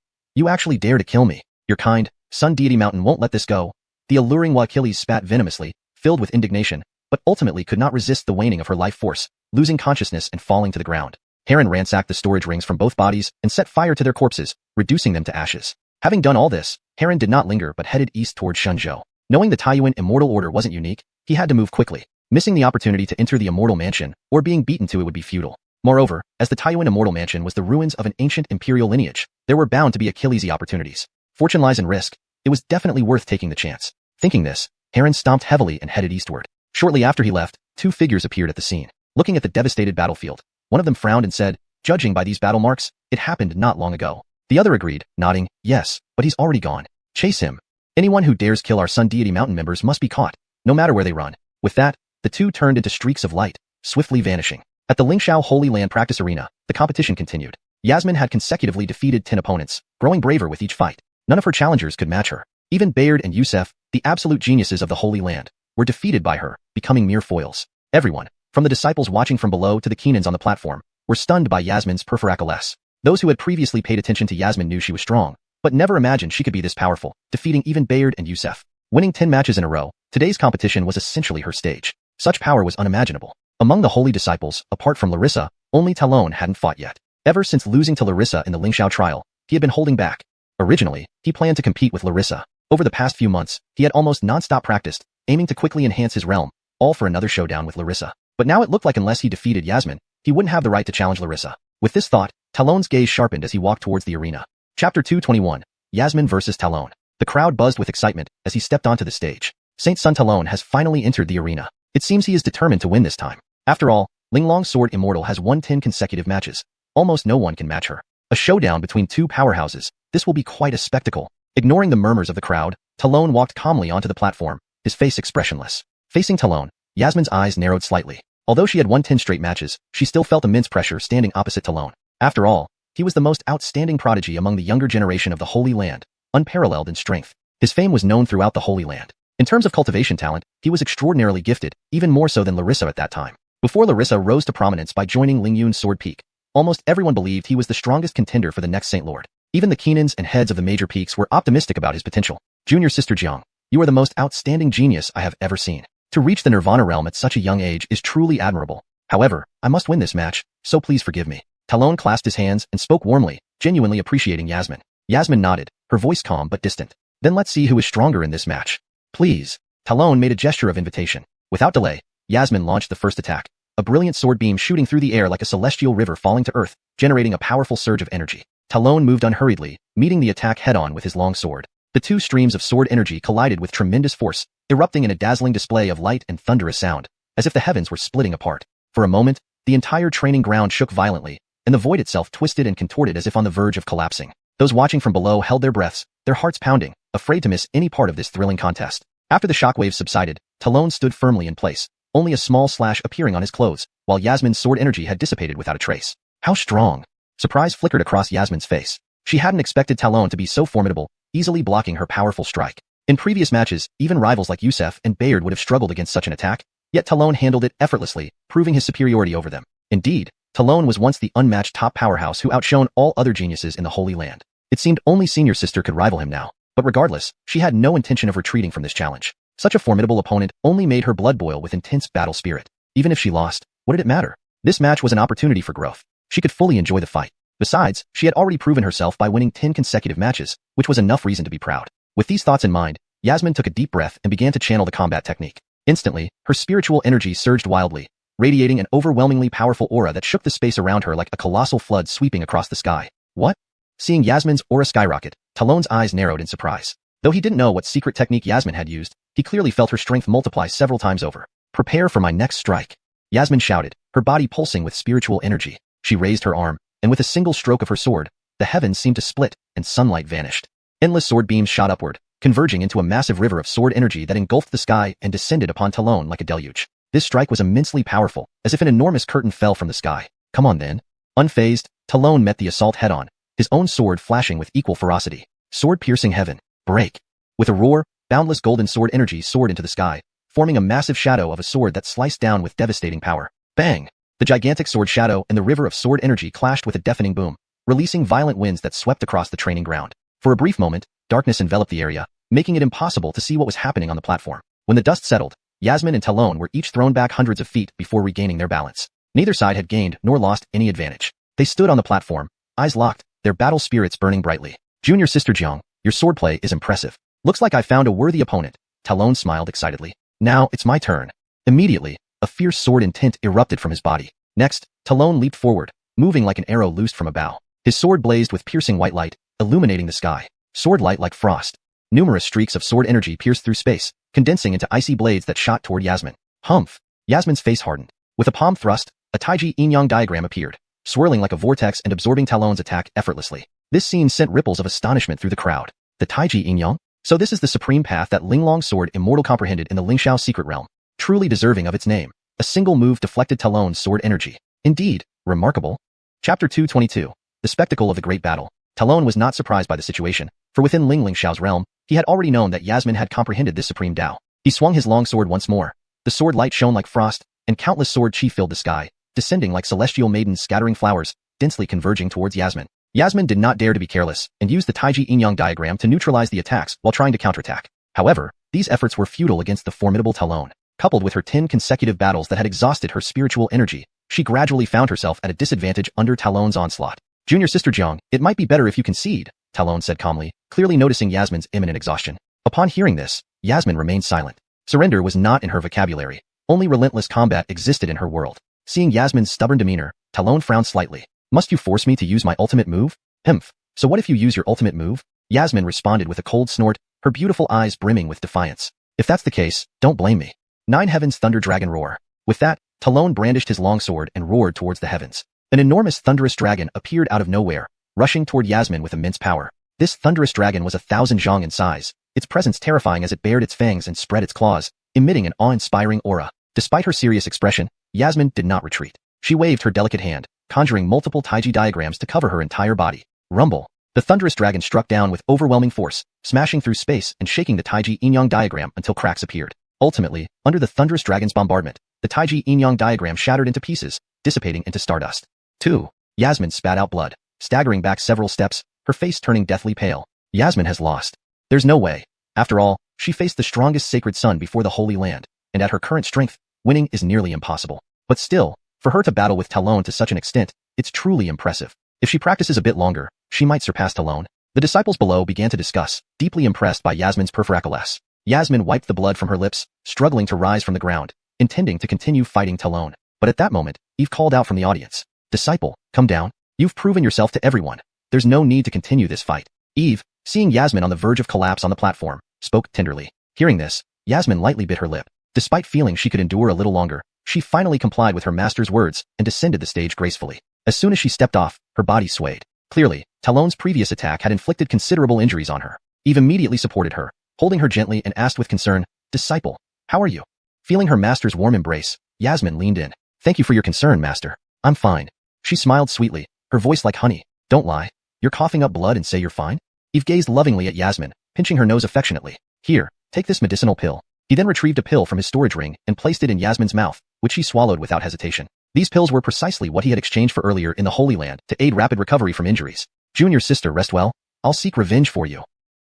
actually dare to kill me. Your kind, Sun Deity Mountain won't let this go." The alluring Achilles spat venomously, filled with indignation, but ultimately could not resist the waning of her life force, losing consciousness and falling to the ground. Heron ransacked the storage rings from both bodies and set fire to their corpses, reducing them to ashes. Having done all this, Heron did not linger but headed east toward Shenzhou. Knowing the Taiyuan Immortal Order wasn't unique, he had to move quickly. Missing the opportunity to enter the Immortal Mansion, or being beaten to it would be futile. Moreover, as the Taiyuan Immortal Mansion was the ruins of an ancient imperial lineage, there were bound to be Achillesy opportunities. Fortune lies in risk. It was definitely worth taking the chance. Thinking this, Heron stomped heavily and headed eastward. Shortly after he left, two figures appeared at the scene. Looking at the devastated battlefield, one of them frowned and said, "Judging by these battle marks, it happened not long ago." The other agreed, nodding, "Yes, but he's already gone. Chase him. Anyone who dares kill our Sun Deity Mountain members must be caught, no matter where they run." With that, the two turned into streaks of light, swiftly vanishing. At the Lingxiao Holy Land practice arena, the competition continued. Yasmin had consecutively defeated 10 opponents, growing braver with each fight. None of her challengers could match her. Even Bayard and Yusef, the absolute geniuses of the Holy Land, were defeated by her, becoming mere foils. Everyone, from the disciples watching from below to the Keenans on the platform, were stunned by Yasmin's perforacaless. Those who had previously paid attention to Yasmin knew she was strong, but never imagined she could be this powerful, defeating even Bayard and Yusef. Winning 10 matches in a row, today's competition was essentially her stage. Such power was unimaginable. Among the holy disciples, apart from Larissa, only Talon hadn't fought yet. Ever since losing to Larissa in the Lingxiao trial, he had been holding back. Originally, he planned to compete with Larissa. Over the past few months, he had almost non-stop practiced, aiming to quickly enhance his realm, all for another showdown with Larissa. But now it looked like unless he defeated Yasmin, he wouldn't have the right to challenge Larissa. With this thought, Talon's gaze sharpened as he walked towards the arena. Chapter 221, Yasmin vs. Talon. The crowd buzzed with excitement as he stepped onto the stage. Saint Sun Talon has finally entered the arena. It seems he is determined to win this time. After all, Linglong's sword Immortal has won 10 consecutive matches. Almost no one can match her. A showdown between two powerhouses. This will be quite a spectacle. Ignoring the murmurs of the crowd, Talon walked calmly onto the platform, his face expressionless. Facing Talon, Yasmin's eyes narrowed slightly. Although she had won 10 straight matches, she still felt immense pressure standing opposite Talon. After all, he was the most outstanding prodigy among the younger generation of the Holy Land, unparalleled in strength. His fame was known throughout the Holy Land. In terms of cultivation talent, he was extraordinarily gifted, even more so than Larissa at that time. Before Larissa rose to prominence by joining Lingyun's Sword Peak, almost everyone believed he was the strongest contender for the next Saint Lord. Even the Keenans and heads of the major peaks were optimistic about his potential. "Junior sister Jiang, you are the most outstanding genius I have ever seen. To reach the Nirvana realm at such a young age is truly admirable. However, I must win this match, so please forgive me." Talon clasped his hands and spoke warmly, genuinely appreciating Yasmin. Yasmin nodded, her voice calm but distant. "Then let's see who is stronger in this match. Please." Talon made a gesture of invitation. Without delay, Yasmin launched the first attack, a brilliant sword beam shooting through the air like a celestial river falling to earth, generating a powerful surge of energy. Talon moved unhurriedly, meeting the attack head-on with his long sword. The two streams of sword energy collided with tremendous force, erupting in a dazzling display of light and thunderous sound, as if the heavens were splitting apart. For a moment, the entire training ground shook violently, and the void itself twisted and contorted as if on the verge of collapsing. Those watching from below held their breaths, their hearts pounding, afraid to miss any part of this thrilling contest. After the shockwaves subsided, Talon stood firmly in place, only a small slash appearing on his clothes, while Yasmin's sword energy had dissipated without a trace. How strong! Surprise flickered across Yasmin's face. She hadn't expected Talon to be so formidable, easily blocking her powerful strike. In previous matches, even rivals like Yusef and Bayard would have struggled against such an attack, yet Talon handled it effortlessly, proving his superiority over them. Indeed, Talon was once the unmatched top powerhouse who outshone all other geniuses in the Holy Land. It seemed only senior sister could rival him now. But regardless, she had no intention of retreating from this challenge. Such a formidable opponent only made her blood boil with intense battle spirit. Even if she lost, what did it matter? This match was an opportunity for growth. She could fully enjoy the fight. Besides, she had already proven herself by winning 10 consecutive matches, which was enough reason to be proud. With these thoughts in mind, Yasmin took a deep breath and began to channel the combat technique. Instantly, her spiritual energy surged wildly, radiating an overwhelmingly powerful aura that shook the space around her like a colossal flood sweeping across the sky. What? Seeing Yasmin's aura skyrocket, Talon's eyes narrowed in surprise. Though he didn't know what secret technique Yasmin had used, he clearly felt her strength multiply several times over. Prepare for my next strike, Yasmin shouted, her body pulsing with spiritual energy. She raised her arm, and with a single stroke of her sword, the heavens seemed to split, and sunlight vanished. Endless sword beams shot upward, converging into a massive river of sword energy that engulfed the sky and descended upon Talon like a deluge. This strike was immensely powerful, as if an enormous curtain fell from the sky. Come on then. Unfazed, Talon met the assault head-on, his own sword flashing with equal ferocity. Sword piercing heaven. Break. With a roar, boundless golden sword energy soared into the sky, forming a massive shadow of a sword that sliced down with devastating power. Bang! The gigantic sword shadow and the river of sword energy clashed with a deafening boom, releasing violent winds that swept across the training ground. For a brief moment, darkness enveloped the area, making it impossible to see what was happening on the platform. When the dust settled, Yasmin and Talon were each thrown back hundreds of feet before regaining their balance. Neither side had gained nor lost any advantage. They stood on the platform, eyes locked, their battle spirits burning brightly. Junior sister Jiang, your swordplay is impressive. Looks like I found a worthy opponent. Talon smiled excitedly. Now it's my turn. Immediately, a fierce sword intent erupted from his body. Next, Talon leaped forward, moving like an arrow loosed from a bow. His sword blazed with piercing white light, illuminating the sky. Sword light like frost. Numerous streaks of sword energy pierced through space, condensing into icy blades that shot toward Yasmin. Humph! Yasmin's face hardened. With a palm thrust, a Taiji yin-yang diagram appeared, swirling like a vortex and absorbing Talon's attack effortlessly. This scene sent ripples of astonishment through the crowd. The Taiji yin-yang? So this is the supreme path that Linglong sword Immortal comprehended in the Lingxiao secret realm. Truly deserving of its name. A single move deflected Talon's sword energy. Indeed, remarkable. Chapter 222. The spectacle of the great battle. Talon was not surprised by the situation, for within Lingxiao's realm, he had already known that Yasmin had comprehended this supreme Tao. He swung his long sword once more. The sword light shone like frost, and countless sword chi filled the sky, descending like celestial maidens scattering flowers, densely converging towards Yasmin. Yasmin did not dare to be careless, and used the Taiji yin-yang diagram to neutralize the attacks while trying to counterattack. However, these efforts were futile against the formidable Talon. Coupled with her 10 consecutive battles that had exhausted her spiritual energy, she gradually found herself at a disadvantage under Talon's onslaught. Junior sister Jiang, it might be better if you concede, Talon said calmly, clearly noticing Yasmin's imminent exhaustion. Upon hearing this, Yasmin remained silent. Surrender was not in her vocabulary. Only relentless combat existed in her world. Seeing Yasmin's stubborn demeanor, Talon frowned slightly. Must you force me to use my ultimate move? Humph. So what if you use your ultimate move? Yasmin responded with a cold snort, her beautiful eyes brimming with defiance. If that's the case, don't blame me. Nine Heavens Thunder Dragon Roar. With that, Talon brandished his longsword and roared towards the heavens. An enormous thunderous dragon appeared out of nowhere, rushing toward Yasmin with immense power. This thunderous dragon was 1,000 zhang in size, its presence terrifying as it bared its fangs and spread its claws, emitting an awe-inspiring aura. Despite her serious expression, Yasmin did not retreat. She waved her delicate hand, conjuring multiple Taiji diagrams to cover her entire body. Rumble. The thunderous dragon struck down with overwhelming force, smashing through space and shaking the Taiji yin-yang diagram until cracks appeared. Ultimately, under the thunderous dragon's bombardment, the Taiji yin-yang diagram shattered into pieces, dissipating into stardust. 2. Yasmin spat out blood, staggering back several steps, her face turning deathly pale. Yasmin has lost. There's no way. After all, she faced the strongest sacred son before the Holy Land, and at her current strength, winning is nearly impossible. But still, for her to battle with Talon to such an extent, it's truly impressive. If she practices a bit longer, she might surpass Talon. The disciples below began to discuss, deeply impressed by Yasmin's perforaculus. Yasmin wiped the blood from her lips, struggling to rise from the ground, intending to continue fighting Talon. But at that moment, Eve called out from the audience. Disciple, come down. You've proven yourself to everyone. There's no need to continue this fight. Eve, seeing Yasmin on the verge of collapse on the platform, spoke tenderly. Hearing this, Yasmin lightly bit her lip. Despite feeling she could endure a little longer, she finally complied with her master's words and descended the stage gracefully. As soon as she stepped off, her body swayed. Clearly, Talon's previous attack had inflicted considerable injuries on her. Eve immediately supported her, holding her gently and asked with concern, Disciple, how are you? Feeling her master's warm embrace, Yasmin leaned in. Thank you for your concern, master. I'm fine. She smiled sweetly, her voice like honey. Don't lie. You're coughing up blood and say you're fine? Eve gazed lovingly at Yasmin, pinching her nose affectionately. Here, take this medicinal pill. He then retrieved a pill from his storage ring and placed it in Yasmin's mouth, which she swallowed without hesitation. These pills were precisely what he had exchanged for earlier in the Holy Land to aid rapid recovery from injuries. Junior sister, rest well. I'll seek revenge for you.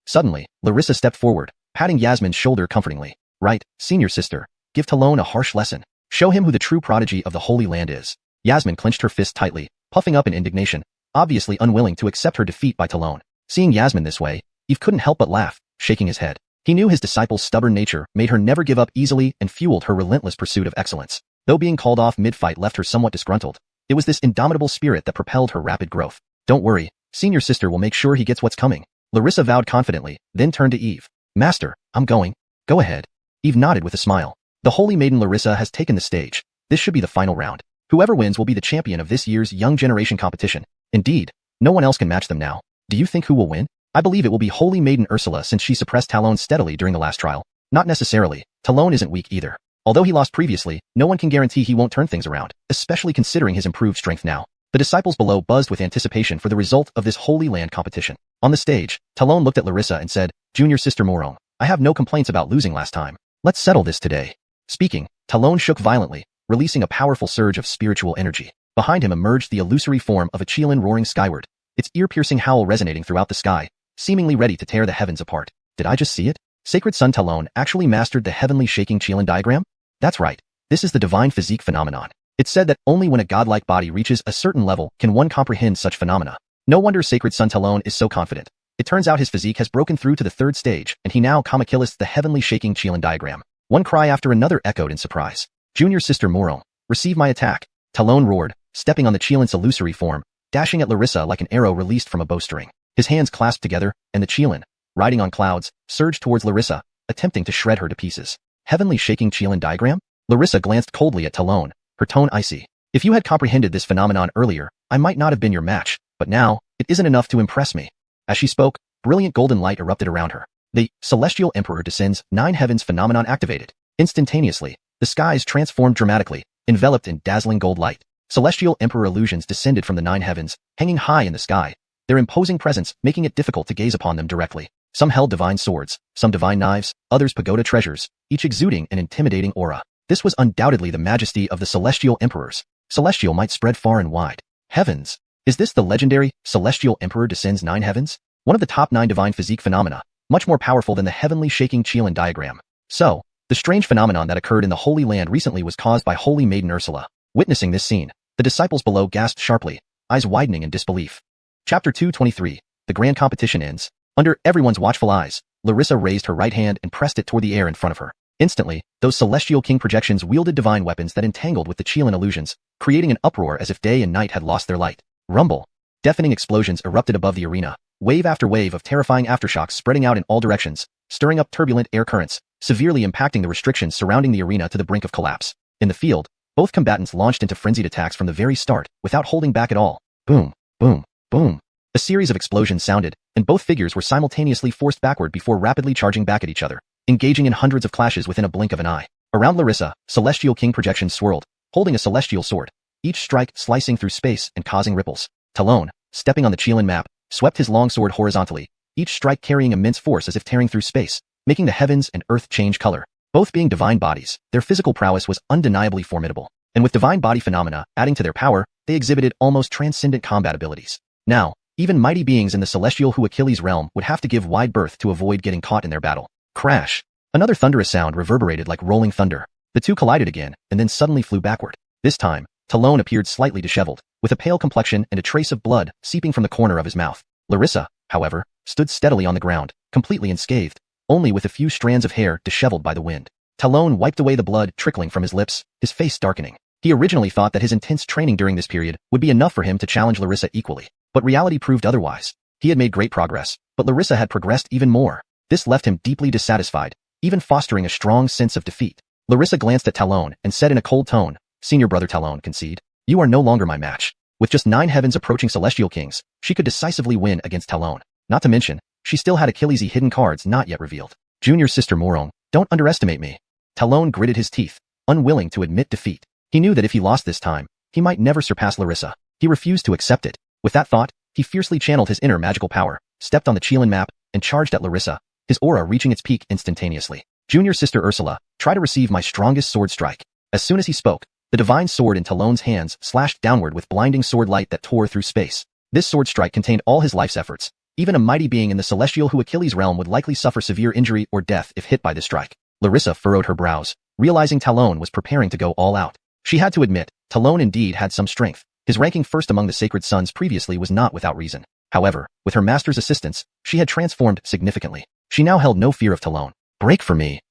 Suddenly, Larissa stepped forward, patting Yasmin's shoulder comfortingly. Right, senior sister, give Talon a harsh lesson. Show him who the true prodigy of the Holy Land is. Yasmin clenched her fist tightly, puffing up in indignation, obviously unwilling to accept her defeat by Talon. Seeing Yasmin this way, Eve couldn't help but laugh, shaking his head. He knew his disciple's stubborn nature made her never give up easily and fueled her relentless pursuit of excellence. Though being called off mid-fight left her somewhat disgruntled, it was this indomitable spirit that propelled her rapid growth. Don't worry, senior sister will make sure he gets what's coming, Larissa vowed confidently, then turned to Eve. Master, I'm going. Go ahead. Eve nodded with a smile. The holy maiden Larissa has taken the stage. This should be the final round. Whoever wins will be the champion of this year's young generation competition. Indeed, no one else can match them now. Do you think who will win? I believe it will be holy maiden Ursula since she suppressed Talon steadily during the last trial. Not necessarily. Talon isn't weak either. Although he lost previously, no one can guarantee he won't turn things around, especially considering his improved strength now. The disciples below buzzed with anticipation for the result of this Holy Land competition. On the stage, Talon looked at Larissa and said, Junior Sister Morong, I have no complaints about losing last time. Let's settle this today. Speaking, Talon shook violently, releasing a powerful surge of spiritual energy. Behind him emerged the illusory form of a Qilin roaring skyward, its ear-piercing howl resonating throughout the sky, seemingly ready to tear the heavens apart. Did I just see it? Sacred Son Talon actually mastered the heavenly shaking Qilin diagram? That's right. This is the divine physique phenomenon. It's said that only when a godlike body reaches a certain level can one comprehend such phenomena. No wonder Sacred Son Talon is so confident. It turns out his physique has broken through to the third stage, and he now Kamakillists the heavenly shaking Qilin diagram. One cry after another echoed in surprise. Junior Sister Morong, receive my attack. Talon roared, stepping on the Qilin's illusory form, dashing at Larissa like an arrow released from a bowstring. His hands clasped together, and the Qilin, riding on clouds, surged towards Larissa, attempting to shred her to pieces. Heavenly shaking Qilin diagram? Larissa glanced coldly at Talon, her tone icy. If you had comprehended this phenomenon earlier, I might not have been your match, but now, it isn't enough to impress me. As she spoke, brilliant golden light erupted around her. The Celestial Emperor descends, 9 heavens phenomenon activated. Instantaneously, the skies transformed dramatically, enveloped in dazzling gold light. Celestial Emperor illusions descended from the 9 heavens, hanging high in the sky, their imposing presence making it difficult to gaze upon them directly. Some held divine swords, some divine knives, others pagoda treasures, each exuding an intimidating aura. This was undoubtedly the majesty of the Celestial Emperors. Celestial might spread far and wide. Heavens! Is this the legendary Celestial Emperor descends 9 heavens? One of the top 9 divine physique phenomena, much more powerful than the heavenly shaking Qilin diagram. So, the strange phenomenon that occurred in the Holy Land recently was caused by Holy Maiden Ursula. Witnessing this scene, the disciples below gasped sharply, eyes widening in disbelief. Chapter 223, the grand competition ends. Under everyone's watchful eyes, Larissa raised her right hand and pressed it toward the air in front of her. Instantly, those Celestial King projections wielded divine weapons that entangled with the Qilin illusions, creating an uproar as if day and night had lost their light. Rumble. Deafening explosions erupted above the arena, wave after wave of terrifying aftershocks spreading out in all directions, stirring up turbulent air currents, severely impacting the restrictions surrounding the arena to the brink of collapse. In the field, both combatants launched into frenzied attacks from the very start, without holding back at all. Boom, boom, boom. A series of explosions sounded, and both figures were simultaneously forced backward before rapidly charging back at each other, engaging in hundreds of clashes within a blink of an eye. Around Larissa, Celestial King projections swirled, holding a celestial sword, each strike slicing through space and causing ripples. Talon, stepping on the Qilin map, swept his long sword horizontally, each strike carrying immense force as if tearing through space, making the heavens and earth change color. Both being divine bodies, their physical prowess was undeniably formidable, and with divine body phenomena adding to their power, they exhibited almost transcendent combat abilities. Now, even mighty beings in the celestial Achilles realm would have to give wide berth to avoid getting caught in their battle. Crash! Another thunderous sound reverberated like rolling thunder. The two collided again, and then suddenly flew backward. This time, Talon appeared slightly disheveled, with a pale complexion and a trace of blood seeping from the corner of his mouth. Larissa, however, stood steadily on the ground, completely unscathed, only with a few strands of hair disheveled by the wind. Talon wiped away the blood trickling from his lips, his face darkening. He originally thought that his intense training during this period would be enough for him to challenge Larissa equally, but reality proved otherwise. He had made great progress, but Larissa had progressed even more. This left him deeply dissatisfied, even fostering a strong sense of defeat. Larissa glanced at Talon and said in a cold tone, Senior brother Talon concede, you are no longer my match. With just 9 heavens approaching Celestial Kings, she could decisively win against Talon. Not to mention, she still had Achilles' hidden cards not yet revealed. Junior Sister Morong, don't underestimate me. Talon gritted his teeth, unwilling to admit defeat. He knew that if he lost this time, he might never surpass Larissa. He refused to accept it. With that thought, he fiercely channeled his inner magical power, stepped on the Qilin map, and charged at Larissa, his aura reaching its peak instantaneously. Junior Sister Ursula, try to receive my strongest sword strike. As soon as he spoke, the divine sword in Talon's hands slashed downward with blinding sword light that tore through space. This sword strike contained all his life's efforts. Even a mighty being in the celestial Achilles realm would likely suffer severe injury or death if hit by this strike. Larissa furrowed her brows, realizing Talon was preparing to go all out. She had to admit, Talon indeed had some strength. His ranking first among the Sacred Sons previously was not without reason. However, with her master's assistance, she had transformed significantly. She now held no fear of Talon. "Break for me,"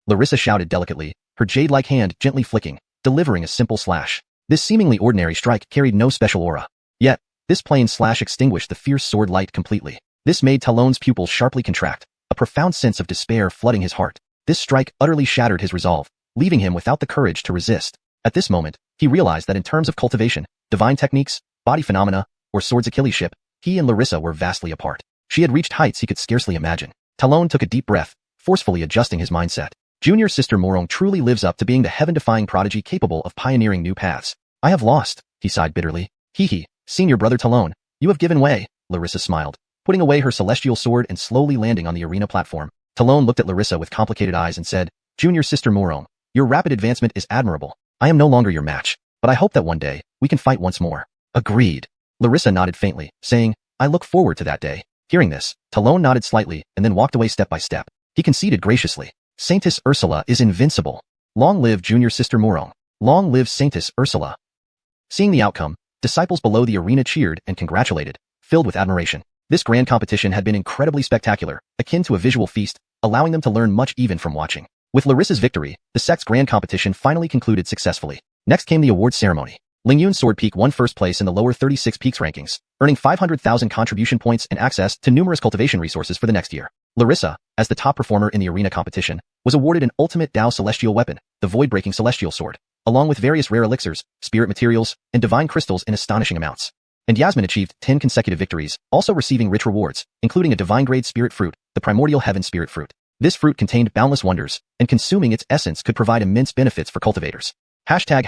Larissa shouted delicately, her jade-like hand gently flicking, delivering a simple slash. This seemingly ordinary strike carried no special aura. Yet, this plain slash extinguished the fierce sword light completely. This made Talon's pupils sharply contract, a profound sense of despair flooding his heart. This strike utterly shattered his resolve, leaving him without the courage to resist. At this moment, he realized that in terms of cultivation, divine techniques, body phenomena, or sword's Achilleship, he and Larissa were vastly apart. She had reached heights he could scarcely imagine. Talon took a deep breath, forcefully adjusting his mindset. Junior sister Morong truly lives up to being the heaven-defying prodigy capable of pioneering new paths. "I have lost," he sighed bitterly. "Hee, senior brother Talon, you have given way," Larissa smiled, putting away her celestial sword and slowly landing on the arena platform. Talon looked at Larissa with complicated eyes and said, "Junior sister Morong, your rapid advancement is admirable. I am no longer your match, but I hope that one day, we can fight once more." "Agreed." Larissa nodded faintly, saying, "I look forward to that day." Hearing this, Talon nodded slightly and then walked away step by step. He conceded graciously, "Saintess Ursula is invincible. Long live junior sister Morong. Long live Saintess Ursula." Seeing the outcome, disciples below the arena cheered and congratulated, filled with admiration. This grand competition had been incredibly spectacular, akin to a visual feast, allowing them to learn much even from watching. With Larissa's victory, the sect's grand competition finally concluded successfully. Next came the awards ceremony. Lingyun's Sword Peak won first place in the lower 36 peaks rankings, earning 500,000 contribution points and access to numerous cultivation resources for the next year. Larissa, as the top performer in the arena competition, was awarded an ultimate Dao celestial weapon, the void-breaking celestial sword, along with various rare elixirs, spirit materials, and divine crystals in astonishing amounts. And Yasmin achieved 10 consecutive victories, also receiving rich rewards, including a divine-grade spirit fruit, the primordial heaven spirit fruit. This fruit contained boundless wonders, and consuming its essence could provide immense benefits for cultivators. Chapter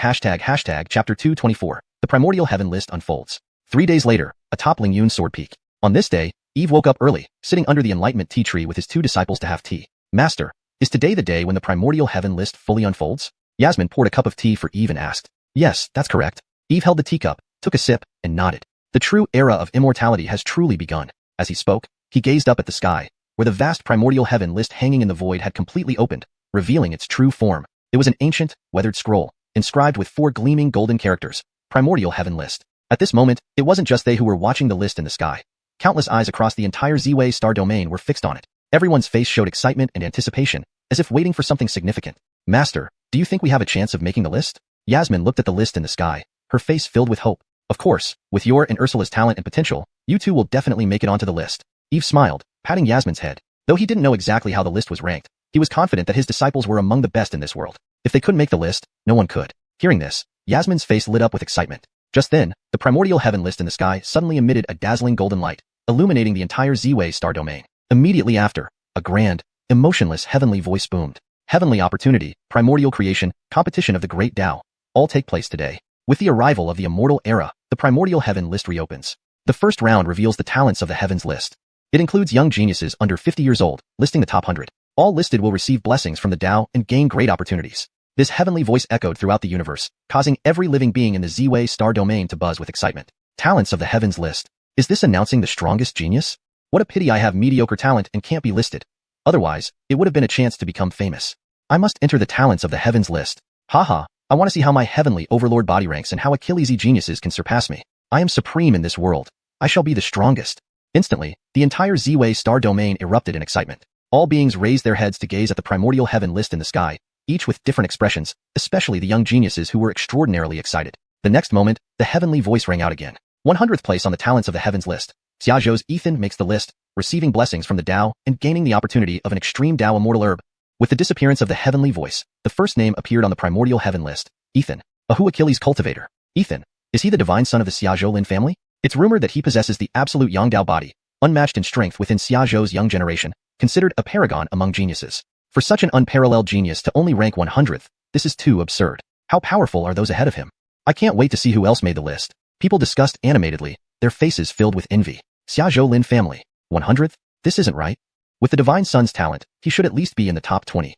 224, the primordial heaven list unfolds. 3 days later, atop Lingyun's Sword Peak. On this day, Eve woke up early, sitting under the Enlightenment tea tree with his 2 disciples to have tea. "Master, is today the day when the primordial heaven list fully unfolds?" Yasmin poured a cup of tea for Eve and asked. "Yes, that's correct." Eve held the teacup, took a sip, and nodded. "The true era of immortality has truly begun." As he spoke, he gazed up at the sky, where the vast primordial heaven list hanging in the void had completely opened, revealing its true form. It was an ancient, weathered scroll, inscribed with 4 gleaming golden characters, primordial heaven list. At this moment, it wasn't just they who were watching the list in the sky. Countless eyes across the entire Z-Way star domain were fixed on it. Everyone's face showed excitement and anticipation, as if waiting for something significant. "Master, do you think we have a chance of making the list?" Yasmin looked at the list in the sky, her face filled with hope. "Of course, with your and Ursula's talent and potential, you two will definitely make it onto the list." Eve smiled, patting Yasmin's head. Though he didn't know exactly how the list was ranked, he was confident that his disciples were among the best in this world. If they couldn't make the list, no one could. Hearing this, Yasmin's face lit up with excitement. Just then, the primordial heaven list in the sky suddenly emitted a dazzling golden light, illuminating the entire Z-Way star domain. Immediately after, a grand, emotionless heavenly voice boomed. "Heavenly opportunity, primordial creation, competition of the great Tao, all take place today. With the arrival of the immortal era, the primordial heaven list reopens. The first round reveals the talents of the heavens list. It includes young geniuses under 50 years old, listing the top 100. All listed will receive blessings from the Tao and gain great opportunities." This heavenly voice echoed throughout the universe, causing every living being in the Z-Way star domain to buzz with excitement. Talents of the heavens list. Is this announcing the strongest genius? What a pity I have mediocre talent and can't be listed. Otherwise, it would have been a chance to become famous. I must enter the talents of the heavens list. Haha, I want to see how my heavenly overlord body ranks and how Achilles geniuses can surpass me. I am supreme in this world. I shall be the strongest. Instantly, the entire Z-Way star domain erupted in excitement. All beings raised their heads to gaze at the primordial heaven list in the sky, each with different expressions, especially the young geniuses who were extraordinarily excited. The next moment, the heavenly voice rang out again. 100th place on the talents of the heavens list. Xiaozhou's Ethan makes the list, receiving blessings from the Tao and gaining the opportunity of an extreme Tao immortal herb. With the disappearance of the heavenly voice, the first name appeared on the primordial heaven list. Ethan, a Hu Achilles cultivator. Ethan, is he the divine son of the Xiaozhou Lin family? It's rumored that he possesses the absolute Yang Dao body, unmatched in strength within Xiaozhou's young generation, considered a paragon among geniuses. For such an unparalleled genius to only rank 100th, this is too absurd. How powerful are those ahead of him? I can't wait to see who else made the list. People discussed animatedly, their faces filled with envy. Xiaozhou Lin family, 100th? This isn't right. With the divine son's talent, he should at least be in the top 20.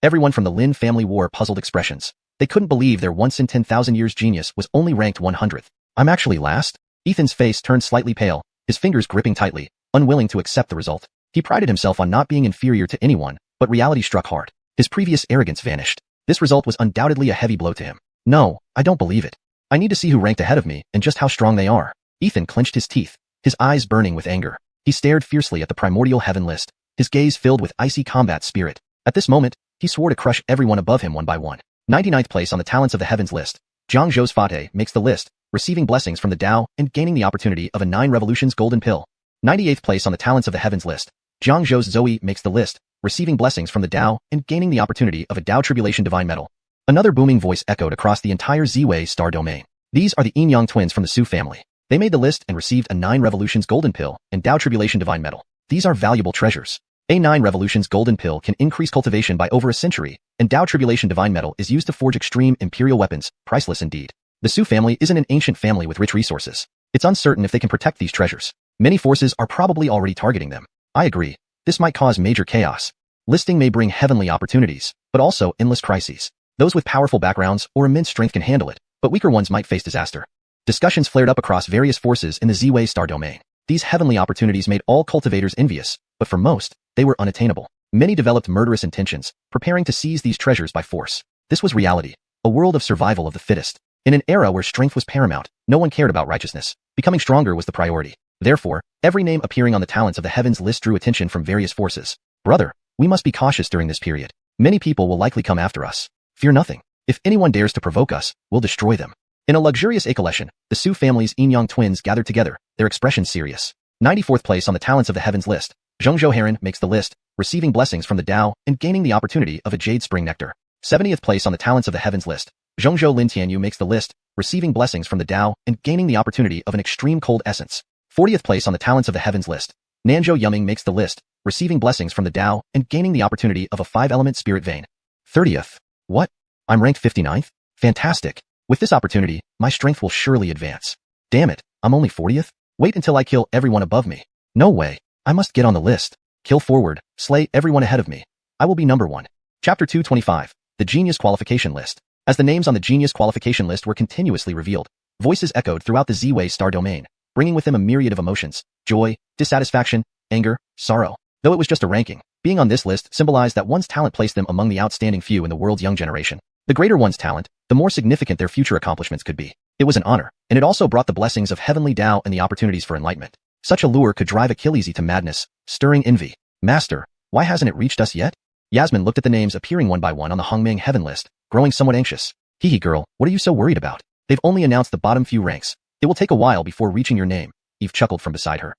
Everyone from the Lin family wore puzzled expressions. They couldn't believe their once in 10,000 years genius was only ranked 100th. I'm actually last? Ethan's face turned slightly pale, his fingers gripping tightly, unwilling to accept the result. He prided himself on not being inferior to anyone, but reality struck hard. His previous arrogance vanished. This result was undoubtedly a heavy blow to him. No, I don't believe it. I need to see who ranked ahead of me and just how strong they are. Ethan clenched his teeth, his eyes burning with anger. He stared fiercely at the primordial heaven list, his gaze filled with icy combat spirit. At this moment, he swore to crush everyone above him one by one. 99th place on the Talents of the Heavens list. Zhang Zhou's Fate makes the list, receiving blessings from the Tao and gaining the opportunity of a 9 Revolutions golden pill. 98th place on the Talents of the Heavens list. Zhang Zhou's Zoe makes the list, receiving blessings from the Tao and gaining the opportunity of a Tao Tribulation Divine Medal. Another booming voice echoed across the entire Z-Wei star domain. These are the Yin Yang twins from the Su family. They made the list and received a 9 Revolutions golden pill and Tao Tribulation Divine Medal. These are valuable treasures. A 9 Revolutions golden pill can increase cultivation by over a century, and Tao Tribulation Divine Medal is used to forge extreme imperial weapons, priceless indeed. The Su family isn't an ancient family with rich resources. It's uncertain if they can protect these treasures. Many forces are probably already targeting them. I agree. This might cause major chaos. Listing may bring heavenly opportunities, but also endless crises. Those with powerful backgrounds or immense strength can handle it, but weaker ones might face disaster. Discussions flared up across various forces in the Z-Wei star domain. These heavenly opportunities made all cultivators envious, but for most, they were unattainable. Many developed murderous intentions, preparing to seize these treasures by force. This was reality, a world of survival of the fittest. In an era where strength was paramount, no one cared about righteousness. Becoming stronger was the priority. Therefore, every name appearing on the Talents of the Heavens list drew attention from various forces. Brother, we must be cautious during this period. Many people will likely come after us. Fear nothing. If anyone dares to provoke us, we'll destroy them. In a luxurious coalition, the Su family's Yin Yang twins gathered together, their expression serious. 94th place on the Talents of the Heavens list. Zheng Zhou Heron makes the list, receiving blessings from the Tao and gaining the opportunity of a Jade Spring Nectar. 70th place on the Talents of the Heavens list. Zheng Zhou Lin Tianyu makes the list, receiving blessings from the Tao and gaining the opportunity of an extreme cold essence. 40th place on the Talents of the Heavens list. Nanzhou Yuming makes the list, receiving blessings from the Tao and gaining the opportunity of a 5-element spirit vein. 30th. What? I'm ranked 59th? Fantastic. With this opportunity, my strength will surely advance. Damn it, I'm only 40th? Wait until I kill everyone above me. No way. I must get on the list. Kill forward, slay everyone ahead of me. I will be number 1. Chapter 225. The Genius Qualification List. As the names on the Genius Qualification List were continuously revealed, voices echoed throughout the Z-Wei star domain, bringing with them a myriad of emotions: joy, dissatisfaction, anger, sorrow. Though it was just a ranking, being on this list symbolized that one's talent placed them among the outstanding few in the world's young generation. The greater one's talent, the more significant their future accomplishments could be. It was an honor, and it also brought the blessings of heavenly Tao and the opportunities for enlightenment. Such a lure could drive Achilles to madness, stirring envy. Master, why hasn't it reached us yet? Yasmin looked at the names appearing one by one on the Hongming heaven list, growing somewhat anxious. Hee girl, what are you so worried about? They've only announced the bottom few ranks. It will take a while before reaching your name. Eve chuckled from beside her.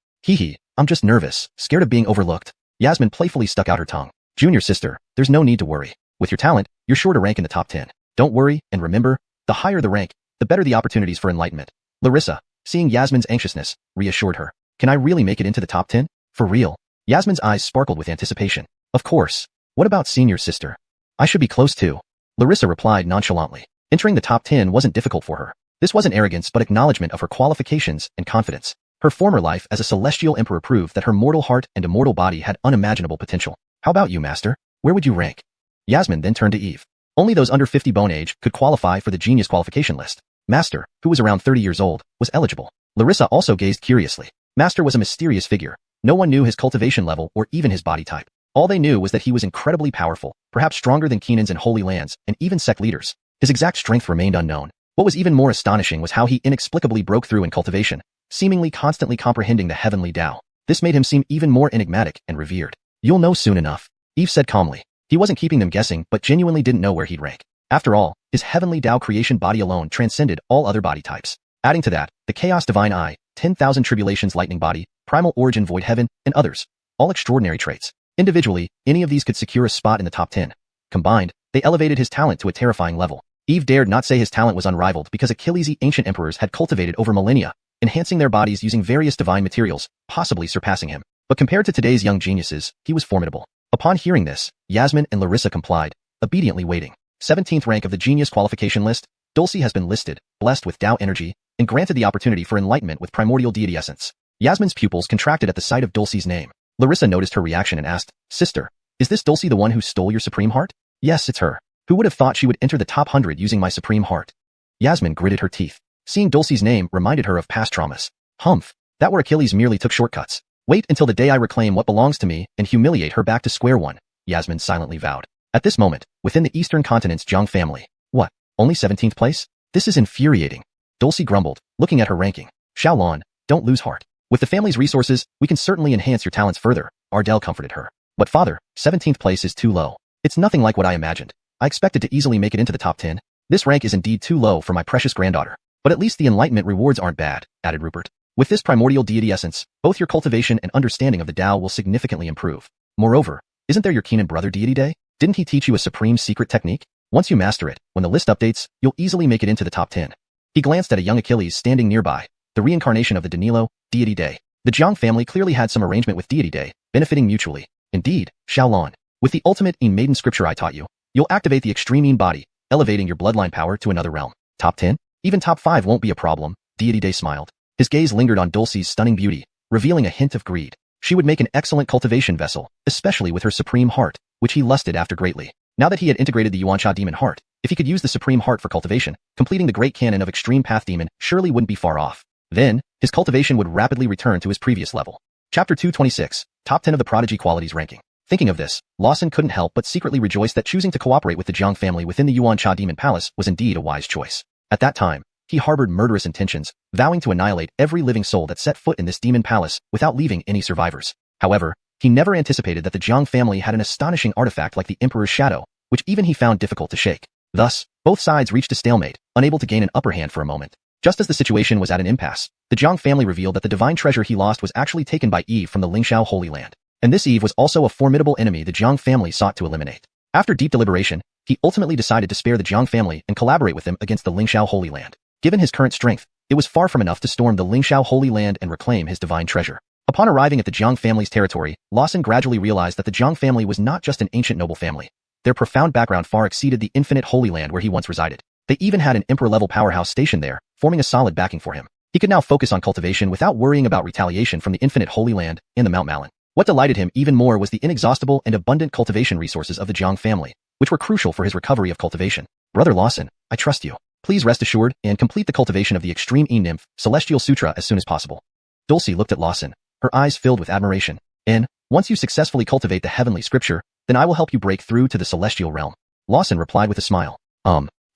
I'm just nervous, scared of being overlooked. Yasmin playfully stuck out her tongue. Junior sister, there's no need to worry. With your talent, you're sure to rank in the top 10. Don't worry, and remember, the higher the rank, the better the opportunities for enlightenment. Larissa, seeing Yasmin's anxiousness, reassured her. Can I really make it into the top 10? For real? Yasmin's eyes sparkled with anticipation. Of course. What about senior sister? I should be close too. Larissa replied nonchalantly. Entering the top 10 wasn't difficult for her. This wasn't arrogance but acknowledgement of her qualifications and confidence. Her former life as a celestial emperor proved that her mortal heart and immortal body had unimaginable potential. How about you, master? Where would you rank? Yasmin then turned to Eve. Only those under 50 bone age could qualify for the Genius Qualification List. Master, who was around 30 years old, was eligible. Larissa also gazed curiously. Master was a mysterious figure. No one knew his cultivation level or even his body type. All they knew was that he was incredibly powerful, perhaps stronger than Keenans in Holy Lands and even sect leaders. His exact strength remained unknown. What was even more astonishing was how he inexplicably broke through in cultivation, seemingly constantly comprehending the heavenly Tao. This made him seem even more enigmatic and revered. You'll know soon enough, Eve said calmly. He wasn't keeping them guessing but genuinely didn't know where he'd rank. After all, his heavenly Tao creation body alone transcended all other body types. Adding to that, the Chaos Divine Eye, 10,000 Tribulations Lightning Body, Primal Origin Void Heaven, and others. All extraordinary traits. Individually, any of these could secure a spot in the top 10. Combined, they elevated his talent to a terrifying level. Eve dared not say his talent was unrivaled because Achilles' ancient emperors had cultivated over millennia, enhancing their bodies using various divine materials, possibly surpassing him. But compared to today's young geniuses, he was formidable. Upon hearing this, Yasmin and Larissa complied, obediently waiting. 17th rank of the Genius Qualification List, Dulcie has been listed, blessed with Tao energy, and granted the opportunity for enlightenment with primordial deity essence. Yasmin's pupils contracted at the sight of Dulcie's name. Larissa noticed her reaction and asked, Sister, is this Dulcie the one who stole your supreme heart? Yes, it's her. Who would have thought she would enter the top 100 using my supreme heart? Yasmin gritted her teeth. Seeing Dulcie's name reminded her of past traumas. Humph, that where Achilles merely took shortcuts. Wait until the day I reclaim what belongs to me and humiliate her back to square one, Yasmin silently vowed. At this moment, within the Eastern Continent's Zhang family, what, only 17th place? This is infuriating. Dulcie grumbled, looking at her ranking. Xiaolon, don't lose heart. With the family's resources, we can certainly enhance your talents further, Ardell comforted her. But father, 17th place is too low. It's nothing like what I imagined. I expected to easily make it into the top 10. This rank is indeed too low for my precious granddaughter. But at least the Enlightenment rewards aren't bad, added Rupert. With this primordial deity essence, both your cultivation and understanding of the Tao will significantly improve. Moreover, isn't there your Keenan brother deity day? Didn't he teach you a supreme secret technique? Once you master it, when the list updates, you'll easily make it into the top 10. He glanced at a young Achilles standing nearby, the reincarnation of the Danilo, deity day. The Jiang family clearly had some arrangement with deity day, benefiting mutually. Indeed, Xiaolon. With the ultimate Yin maiden scripture I taught you, you'll activate the extreme Yin body, elevating your bloodline power to another realm. Top 10? Even top 5 won't be a problem, deity day smiled. His gaze lingered on Dulcie's stunning beauty, revealing a hint of greed. She would make an excellent cultivation vessel, especially with her supreme heart, which he lusted after greatly. Now that he had integrated the Yuansha demon heart, if he could use the supreme heart for cultivation, completing the great canon of extreme path demon surely wouldn't be far off. Then, his cultivation would rapidly return to his previous level. Chapter 226, Top 10 of the Prodigy Qualities Ranking. Thinking of this, Lawson couldn't help but secretly rejoice that choosing to cooperate with the Jiang family within the Yuansha demon palace was indeed a wise choice. At that time, he harbored murderous intentions, vowing to annihilate every living soul that set foot in this demon palace without leaving any survivors. However, he never anticipated that the Jiang family had an astonishing artifact like the Emperor's Shadow, which even he found difficult to shake. Thus, both sides reached a stalemate, unable to gain an upper hand for a moment. Just as the situation was at an impasse, the Jiang family revealed that the divine treasure he lost was actually taken by Eve from the Lingxiao Holy Land. And this Eve was also a formidable enemy the Jiang family sought to eliminate. After deep deliberation, he ultimately decided to spare the Jiang family and collaborate with them against the Lingxiao Holy Land. Given his current strength, it was far from enough to storm the Lingxiao Holy Land and reclaim his divine treasure. Upon arriving at the Jiang family's territory, Lawson gradually realized that the Jiang family was not just an ancient noble family. Their profound background far exceeded the infinite Holy Land where he once resided. They even had an emperor-level powerhouse stationed there, forming a solid backing for him. He could now focus on cultivation without worrying about retaliation from the infinite Holy Land and the Mount Malin. What delighted him even more was the inexhaustible and abundant cultivation resources of the Jiang family, which were crucial for his recovery of cultivation. Brother Lawson, I trust you. Please rest assured and complete the cultivation of the Extreme E-Nymph Celestial Sutra as soon as possible. Dulcie looked at Lawson, her eyes filled with admiration. And, once you successfully cultivate the heavenly scripture, then I will help you break through to the celestial realm. Lawson replied with a smile.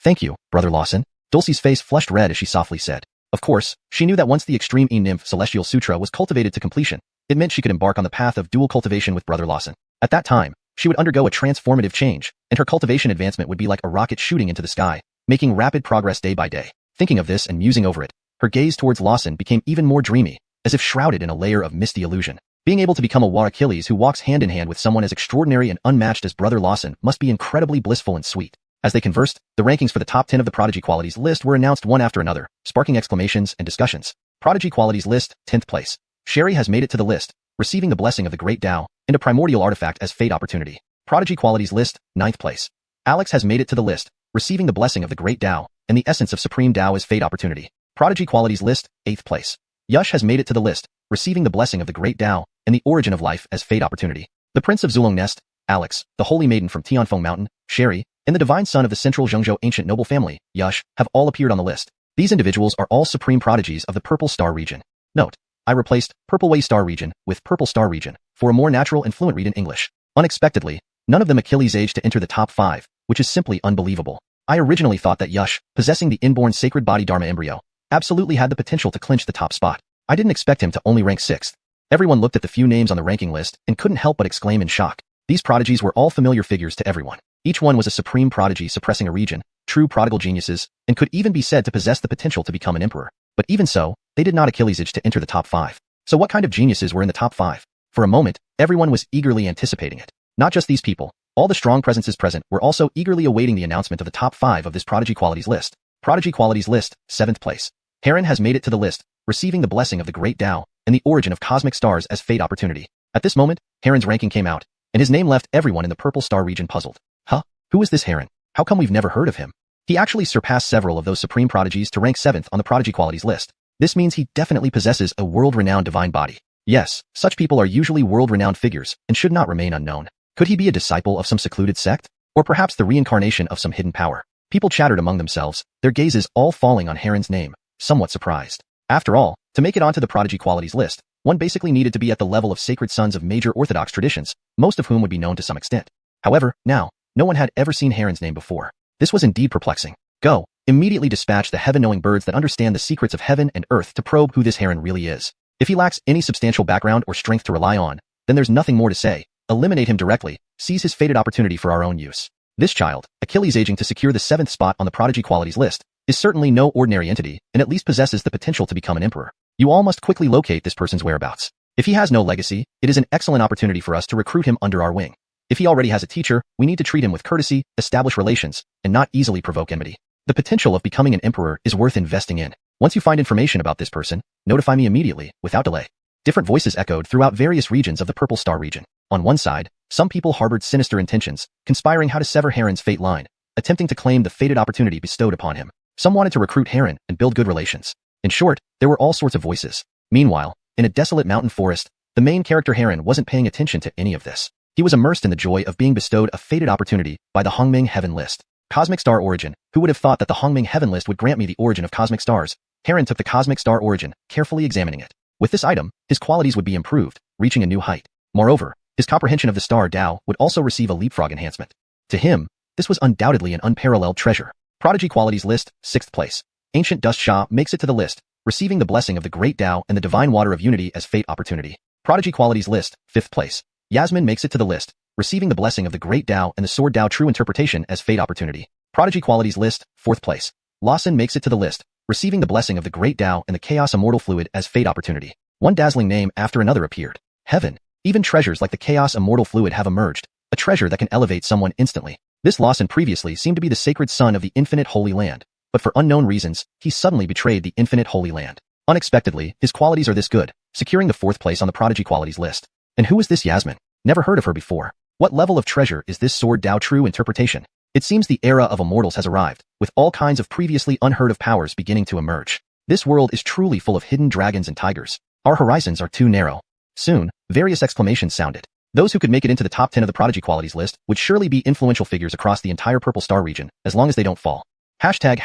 Thank you, Brother Lawson. Dulcie's face flushed red as she softly said. Of course, she knew that once the Extreme E-Nymph Celestial Sutra was cultivated to completion, it meant she could embark on the path of dual cultivation with Brother Lawson. At that time, she would undergo a transformative change, and her cultivation advancement would be like a rocket shooting into the sky, making rapid progress day by day. Thinking of this and musing over it, her gaze towards Lawson became even more dreamy, as if shrouded in a layer of misty illusion. Being able to become a War Achilles who walks hand in hand with someone as extraordinary and unmatched as Brother Lawson must be incredibly blissful and sweet. As they conversed, the rankings for the top 10 of the Prodigy Qualities list were announced one after another, sparking exclamations and discussions. Prodigy Qualities list, 10th place. Sherry has made it to the list, receiving the blessing of the Great Tao and a primordial artifact as fate opportunity. Prodigy Qualities list, 9th place. Alex has made it to the list, receiving the blessing of the Great Tao and the essence of Supreme Tao as fate opportunity. Prodigy Qualities list, 8th place. Yush has made it to the list, receiving the blessing of the Great Tao and the origin of life as fate opportunity. The Prince of Zulong Nest, Alex, the Holy Maiden from Tianfeng Mountain, Sherry, and the Divine Son of the Central Zhengzhou Ancient Noble Family, Yush, have all appeared on the list. These individuals are all supreme prodigies of the Purple Star region. Note: I replaced Purple Way Star region with Purple Star region for a more natural and fluent read in English. Unexpectedly, none of them Achilles' age to enter the top 5, which is simply unbelievable. I originally thought that Yush, possessing the inborn sacred body Dharma embryo, absolutely had the potential to clinch the top spot. I didn't expect him to only rank 6th. Everyone looked at the few names on the ranking list and couldn't help but exclaim in shock. These prodigies were all familiar figures to everyone. Each one was a supreme prodigy suppressing a region, true prodigal geniuses, and could even be said to possess the potential to become an emperor. But even so, they did not Achilles' age to enter the top 5. So what kind of geniuses were in the top 5? For a moment, everyone was eagerly anticipating it. Not just these people, all the strong presences present were also eagerly awaiting the announcement of the top 5 of this Prodigy Qualities list. Prodigy Qualities list, 7th place. Heron has made it to the list, receiving the blessing of the Great Tao and the origin of cosmic stars as fate opportunity. At this moment, Heron's ranking came out, and his name left everyone in the Purple Star region puzzled. Huh? Who is this Heron? How come we've never heard of him? He actually surpassed several of those supreme prodigies to rank 7th on the Prodigy Qualities list. This means he definitely possesses a world-renowned divine body. Yes, such people are usually world-renowned figures and should not remain unknown. Could he be a disciple of some secluded sect? Or perhaps the reincarnation of some hidden power? People chattered among themselves, their gazes all falling on Heron's name, somewhat surprised. After all, to make it onto the Prodigy Qualities list, one basically needed to be at the level of sacred sons of major Orthodox traditions, most of whom would be known to some extent. However, now, no one had ever seen Heron's name before. This was indeed perplexing. Go, immediately dispatch the heaven-knowing birds that understand the secrets of heaven and earth to probe who this Heron really is. If he lacks any substantial background or strength to rely on, then there's nothing more to say. Eliminate him directly, seize his fated opportunity for our own use. This child, Achilles aging to secure the 7th spot on the prodigy qualities list, is certainly no ordinary entity and at least possesses the potential to become an emperor. You all must quickly locate this person's whereabouts. If he has no legacy, it is an excellent opportunity for us to recruit him under our wing. If he already has a teacher, we need to treat him with courtesy, establish relations, and not easily provoke enmity. The potential of becoming an emperor is worth investing in. Once you find information about this person, notify me immediately, without delay. Different voices echoed throughout various regions of the Purple Star region. On one side, some people harbored sinister intentions, conspiring how to sever Heron's fate line, attempting to claim the fated opportunity bestowed upon him. Some wanted to recruit Heron and build good relations. In short, there were all sorts of voices. Meanwhile, in a desolate mountain forest, the main character Heron wasn't paying attention to any of this. He was immersed in the joy of being bestowed a fated opportunity by the Hongming Heaven List. Cosmic Star Origin. Who would have thought that the Hongming Heaven List would grant me the origin of cosmic stars? Heron took the Cosmic Star Origin, carefully examining it. With this item, his qualities would be improved, reaching a new height. Moreover, his comprehension of the star Tao would also receive a leapfrog enhancement. To him, this was undoubtedly an unparalleled treasure. Prodigy Qualities List, 6th place. Ancient Dust Sha makes it to the list, receiving the blessing of the Great Tao and the Divine Water of Unity as fate opportunity. Prodigy Qualities List, 5th place. Yasmin makes it to the list, receiving the blessing of the Great Tao and the Sword Tao True Interpretation as fate opportunity. Prodigy Qualities List, 4th place. Lawson makes it to the list, receiving the blessing of the Great Tao and the Chaos Immortal Fluid as fate opportunity. One dazzling name after another appeared. Heaven. Even treasures like the Chaos Immortal Fluid have emerged, a treasure that can elevate someone instantly. This Lawson previously seemed to be the sacred son of the Infinite Holy Land, but for unknown reasons, he suddenly betrayed the Infinite Holy Land. Unexpectedly, his qualities are this good, securing the 4th place on the Prodigy Qualities list. And who is this Yasmin? Never heard of her before. What level of treasure is this Sword Tao True Interpretation? It seems the era of Immortals has arrived, with all kinds of previously unheard of powers beginning to emerge. This world is truly full of hidden dragons and tigers. Our horizons are too narrow. Soon, various exclamations sounded. Those who could make it into the top 10 of the Prodigy Qualities list would surely be influential figures across the entire Purple Star region, as long as they don't fall. Hashtag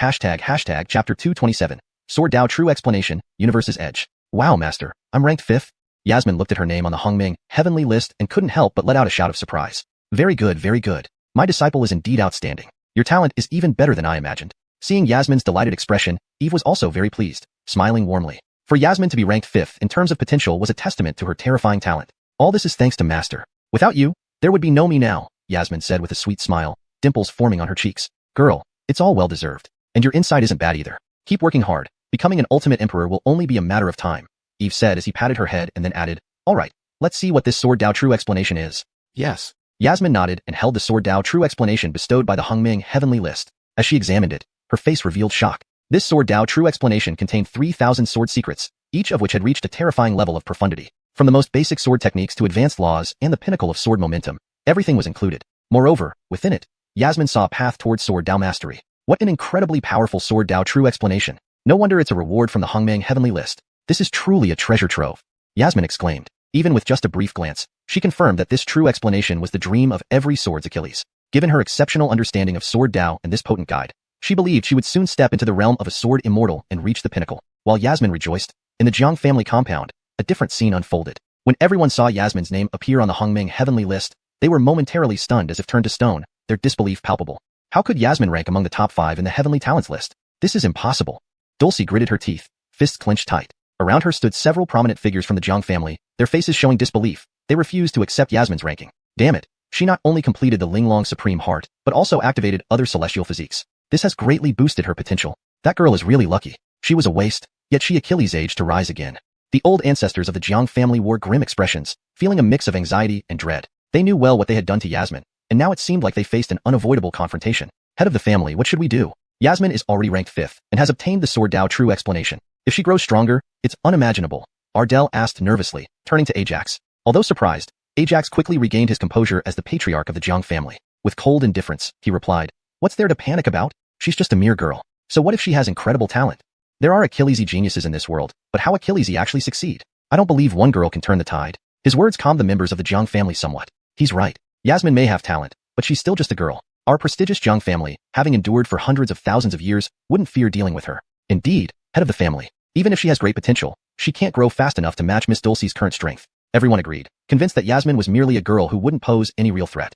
Chapter 227. Sword Tao True Explanation, Universe's Edge. Wow, Master, I'm ranked 5th? Yasmin looked at her name on the Hongming Heavenly List and couldn't help but let out a shout of surprise. Very good, very good. My disciple is indeed outstanding. Your talent is even better than I imagined. Seeing Yasmin's delighted expression, Eve was also very pleased, smiling warmly. For Yasmin to be ranked 5th in terms of potential was a testament to her terrifying talent. All this is thanks to Master. Without you, there would be no me now, Yasmin said with a sweet smile, dimples forming on her cheeks. Girl, it's all well deserved. And your insight isn't bad either. Keep working hard. Becoming an ultimate emperor will only be a matter of time, Eve said as he patted her head and then added, all right, let's see what this Sword Tao True Explanation is. Yes. Yasmin nodded and held the Sword Tao True Explanation bestowed by the Hongming Heavenly List. As she examined it, her face revealed shock. This Sword Tao True Explanation contained 3,000 sword secrets, each of which had reached a terrifying level of profundity. From the most basic sword techniques to advanced laws and the pinnacle of sword momentum, everything was included. Moreover, within it, Yasmin saw a path towards Sword Tao mastery. What an incredibly powerful Sword Tao True Explanation. No wonder it's a reward from the Hongming Heavenly List. This is truly a treasure trove, Yasmin exclaimed. Even with just a brief glance, she confirmed that this true explanation was the dream of every sword's Achilles. Given her exceptional understanding of Sword Tao and this potent guide, she believed she would soon step into the realm of a sword immortal and reach the pinnacle. While Yasmin rejoiced, in the Jiang family compound, a different scene unfolded. When everyone saw Yasmin's name appear on the Hongming Heavenly List, they were momentarily stunned as if turned to stone, their disbelief palpable. How could Yasmin rank among the top 5 in the Heavenly Talents list? This is impossible. Dulcie gritted her teeth, fists clenched tight. Around her stood several prominent figures from the Jiang family, their faces showing disbelief. They refused to accept Yasmin's ranking. Damn it, she not only completed the Linglong Supreme Heart, but also activated other celestial physiques. This has greatly boosted her potential. That girl is really lucky. She was a waste, yet she Achilles aged to rise again. The old ancestors of the Jiang family wore grim expressions, feeling a mix of anxiety and dread. They knew well what they had done to Yasmin, and now it seemed like they faced an unavoidable confrontation. Head of the family, what should we do? Yasmin is already ranked 5th and has obtained the Sword Tao True Explanation. If she grows stronger, it's unimaginable, Ardell asked nervously, turning to Ajax. Although surprised, Ajax quickly regained his composure as the patriarch of the Jiang family. With cold indifference, he replied, what's there to panic about? She's just a mere girl. So what if she has incredible talent? There are Achillesy geniuses in this world, but how Achillesy actually succeed? I don't believe one girl can turn the tide. His words calmed the members of the Jiang family somewhat. He's right. Yasmin may have talent, but she's still just a girl. Our prestigious Jiang family, having endured for hundreds of thousands of years, wouldn't fear dealing with her. Indeed, head of the family. Even if she has great potential, she can't grow fast enough to match Miss Dulcie's current strength. Everyone agreed, convinced that Yasmin was merely a girl who wouldn't pose any real threat.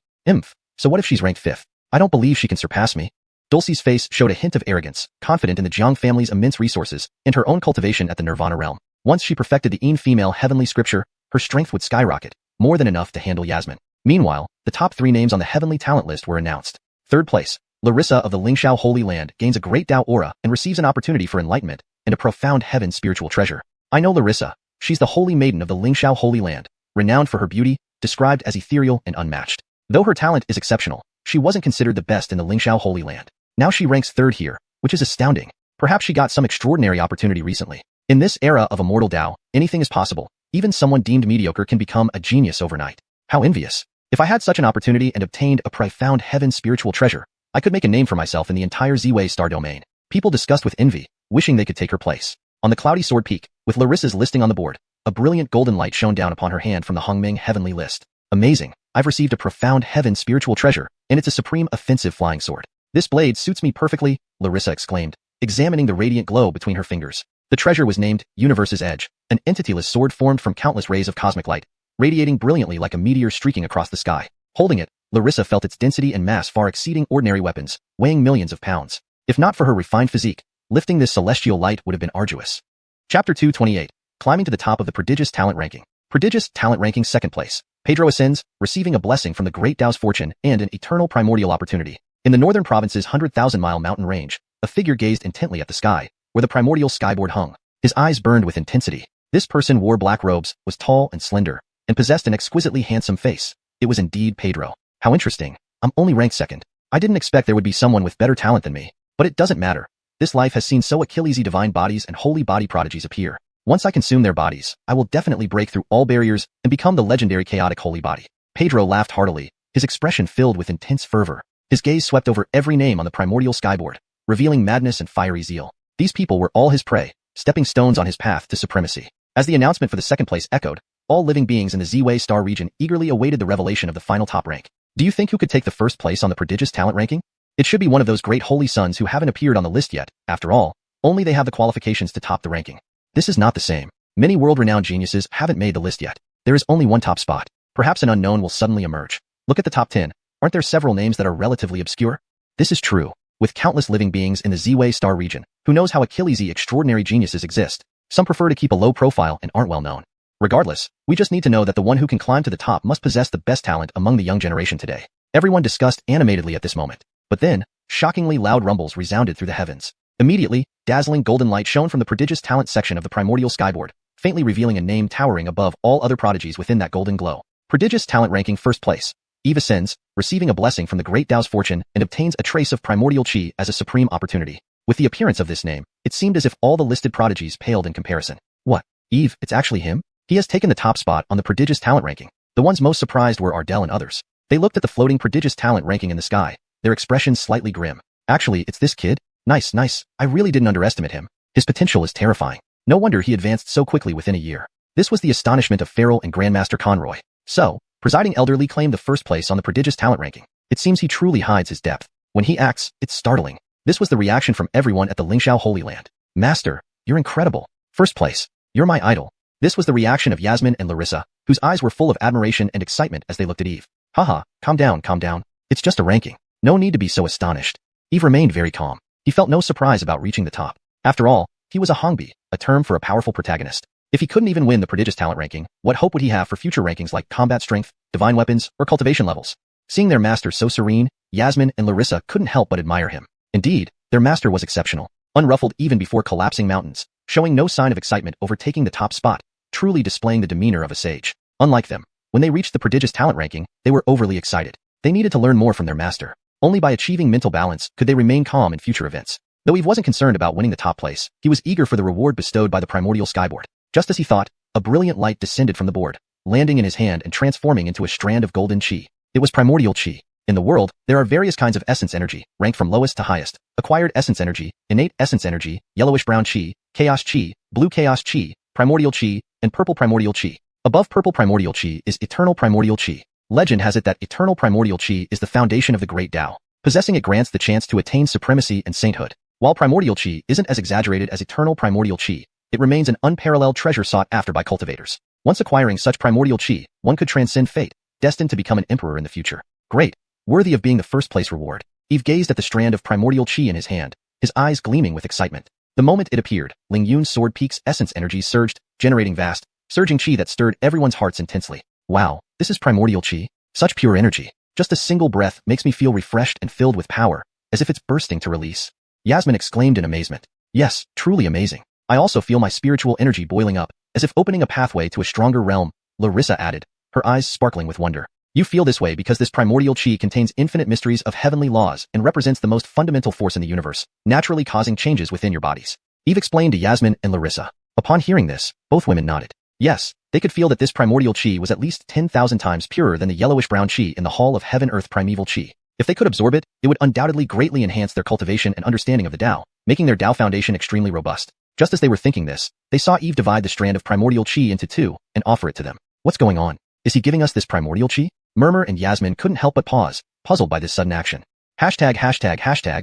So what if she's ranked 5th? I don't believe she can surpass me. Dulcie's face showed a hint of arrogance, confident in the Jiang family's immense resources and her own cultivation at the Nirvana realm. Once she perfected the female heavenly scripture, her strength would skyrocket, more than enough to handle Yasmin. Meanwhile, the top 3 names on the heavenly talent list were announced. Third place, Larissa of the Lingxiao Holy Land gains a great Dao aura and receives an opportunity for enlightenment and a profound heaven spiritual treasure. I know Larissa. She's the holy maiden of the Lingxiao Holy Land, renowned for her beauty, described as ethereal and unmatched. Though her talent is exceptional, she wasn't considered the best in the Lingxiao Holy Land. Now she ranks 3rd here, which is astounding. Perhaps she got some extraordinary opportunity recently. In this era of Immortal Dao, anything is possible. Even someone deemed mediocre can become a genius overnight. How envious. If I had such an opportunity and obtained a profound heaven spiritual treasure, I could make a name for myself in the entire Z-Way star domain. People discussed with envy, wishing they could take her place. On the cloudy sword peak, with Larissa's listing on the board, a brilliant golden light shone down upon her hand from the Hongming heavenly list. Amazing. I've received a profound heaven spiritual treasure, and it's a supreme offensive flying sword. This blade suits me perfectly, Larissa exclaimed, examining the radiant glow between her fingers. The treasure was named Universe's Edge, an entityless sword formed from countless rays of cosmic light, radiating brilliantly like a meteor streaking across the sky. Holding it, Larissa felt its density and mass far exceeding ordinary weapons, weighing millions of pounds. If not for her refined physique, lifting this celestial light would have been arduous. Chapter 228. Climbing to the top of the prodigious talent ranking. Prodigious talent ranking 2nd place. Pedro ascends, receiving a blessing from the great Dao's fortune and an eternal primordial opportunity. In the northern province's 100,000-mile mountain range, a figure gazed intently at the sky, where the primordial skyboard hung. His eyes burned with intensity. This person wore black robes, was tall and slender, and possessed an exquisitely handsome face. It was indeed Pedro. How interesting. I'm only ranked 2nd. I didn't expect there would be someone with better talent than me. But it doesn't matter. This life has seen so Achillesy divine bodies and holy body prodigies appear. Once I consume their bodies, I will definitely break through all barriers and become the legendary chaotic holy body. Pedro laughed heartily, his expression filled with intense fervor. His gaze swept over every name on the primordial skyboard, revealing madness and fiery zeal. These people were all his prey, stepping stones on his path to supremacy. As the announcement for the 2nd place echoed, all living beings in the Z-Way star region eagerly awaited the revelation of the final top rank. Do you think who could take the 1st place on the prodigious talent ranking? It should be one of those great holy sons who haven't appeared on the list yet. After all, only they have the qualifications to top the ranking. This is not the same. Many world-renowned geniuses haven't made the list yet. There is only one top spot. Perhaps an unknown will suddenly emerge. Look at the top 10. Aren't there several names that are relatively obscure? This is true. With countless living beings in the Z-Way star region, who knows how Achillesy extraordinary geniuses exist? Some prefer to keep a low profile and aren't well known. Regardless, we just need to know that the one who can climb to the top must possess the best talent among the young generation today. Everyone discussed animatedly at this moment. But then, shockingly loud rumbles resounded through the heavens. Immediately, dazzling golden light shone from the prodigious talent section of the primordial skyboard, faintly revealing a name towering above all other prodigies within that golden glow. Prodigious talent ranking 1st place. Eve ascends, receiving a blessing from the great Dao's fortune and obtains a trace of primordial chi as a supreme opportunity. With the appearance of this name, it seemed as if all the listed prodigies paled in comparison. What? Eve, it's actually him? He has taken the top spot on the prodigious talent ranking. The ones most surprised were Ardell and others. They looked at the floating prodigious talent ranking in the sky, their expressions slightly grim. Actually, it's this kid? Nice. I really didn't underestimate him. His potential is terrifying. No wonder he advanced so quickly within a year. This was the astonishment of Farrell and Grandmaster Conroy. So, Presiding Elderly claimed the 1st place on the prodigious talent ranking. It seems he truly hides his depth. When he acts, it's startling. This was the reaction from everyone at the Lingxiao Holy Land. Master, you're incredible. 1st place. You're my idol. This was the reaction of Yasmin and Larissa, whose eyes were full of admiration and excitement as they looked at Eve. Haha, calm down. It's just a ranking. No need to be so astonished. Eve remained very calm. He felt no surprise about reaching the top. After all, he was a Hongbi, a term for a powerful protagonist. If he couldn't even win the prodigious talent ranking, what hope would he have for future rankings like combat strength, divine weapons, or cultivation levels? Seeing their master so serene, Yasmin and Larissa couldn't help but admire him. Indeed, their master was exceptional, unruffled even before collapsing mountains, showing no sign of excitement over taking the top spot, truly displaying the demeanor of a sage. Unlike them, when they reached the prodigious talent ranking, they were overly excited. They needed to learn more from their master. Only by achieving mental balance could they remain calm in future events. Though Eve wasn't concerned about winning the top place, he was eager for the reward bestowed by the primordial skyboard. Just as he thought, a brilliant light descended from the board, landing in his hand and transforming into a strand of golden chi. It was primordial chi. In the world, there are various kinds of essence energy, ranked from lowest to highest: acquired essence energy, innate essence energy, yellowish-brown chi, chaos chi, blue chaos chi, primordial chi, and purple primordial chi. Above purple primordial chi is eternal primordial chi. Legend has it that eternal primordial chi is the foundation of the great Dao. Possessing it grants the chance to attain supremacy and sainthood. While primordial chi isn't as exaggerated as eternal primordial chi, it remains an unparalleled treasure sought after by cultivators. Once acquiring such primordial chi, one could transcend fate, destined to become an emperor in the future. Great. Worthy of being the 1st place reward. Eve gazed at the strand of primordial chi in his hand, his eyes gleaming with excitement. The moment it appeared, Lingyun's sword peak's essence energy surged, generating vast, surging chi that stirred everyone's hearts intensely. Wow, this is primordial chi? Such pure energy. Just a single breath makes me feel refreshed and filled with power, as if it's bursting to release. Yasmin exclaimed in amazement. Yes, truly amazing. I also feel my spiritual energy boiling up, as if opening a pathway to a stronger realm, Larissa added, her eyes sparkling with wonder. You feel this way because this primordial chi contains infinite mysteries of heavenly laws and represents the most fundamental force in the universe, naturally causing changes within your bodies. Eve explained to Yasmin and Larissa. Upon hearing this, both women nodded. Yes, they could feel that this primordial chi was at least 10,000 times purer than the yellowish-brown chi in the Hall of Heaven-Earth primeval chi. If they could absorb it, it would undoubtedly greatly enhance their cultivation and understanding of the Tao, making their Tao foundation extremely robust. Just as they were thinking this, they saw Eve divide the strand of primordial chi into two and offer it to them. What's going on? Is he giving us this primordial chi? Murmur and Yasmin couldn't help but pause, puzzled by this sudden action. Hashtag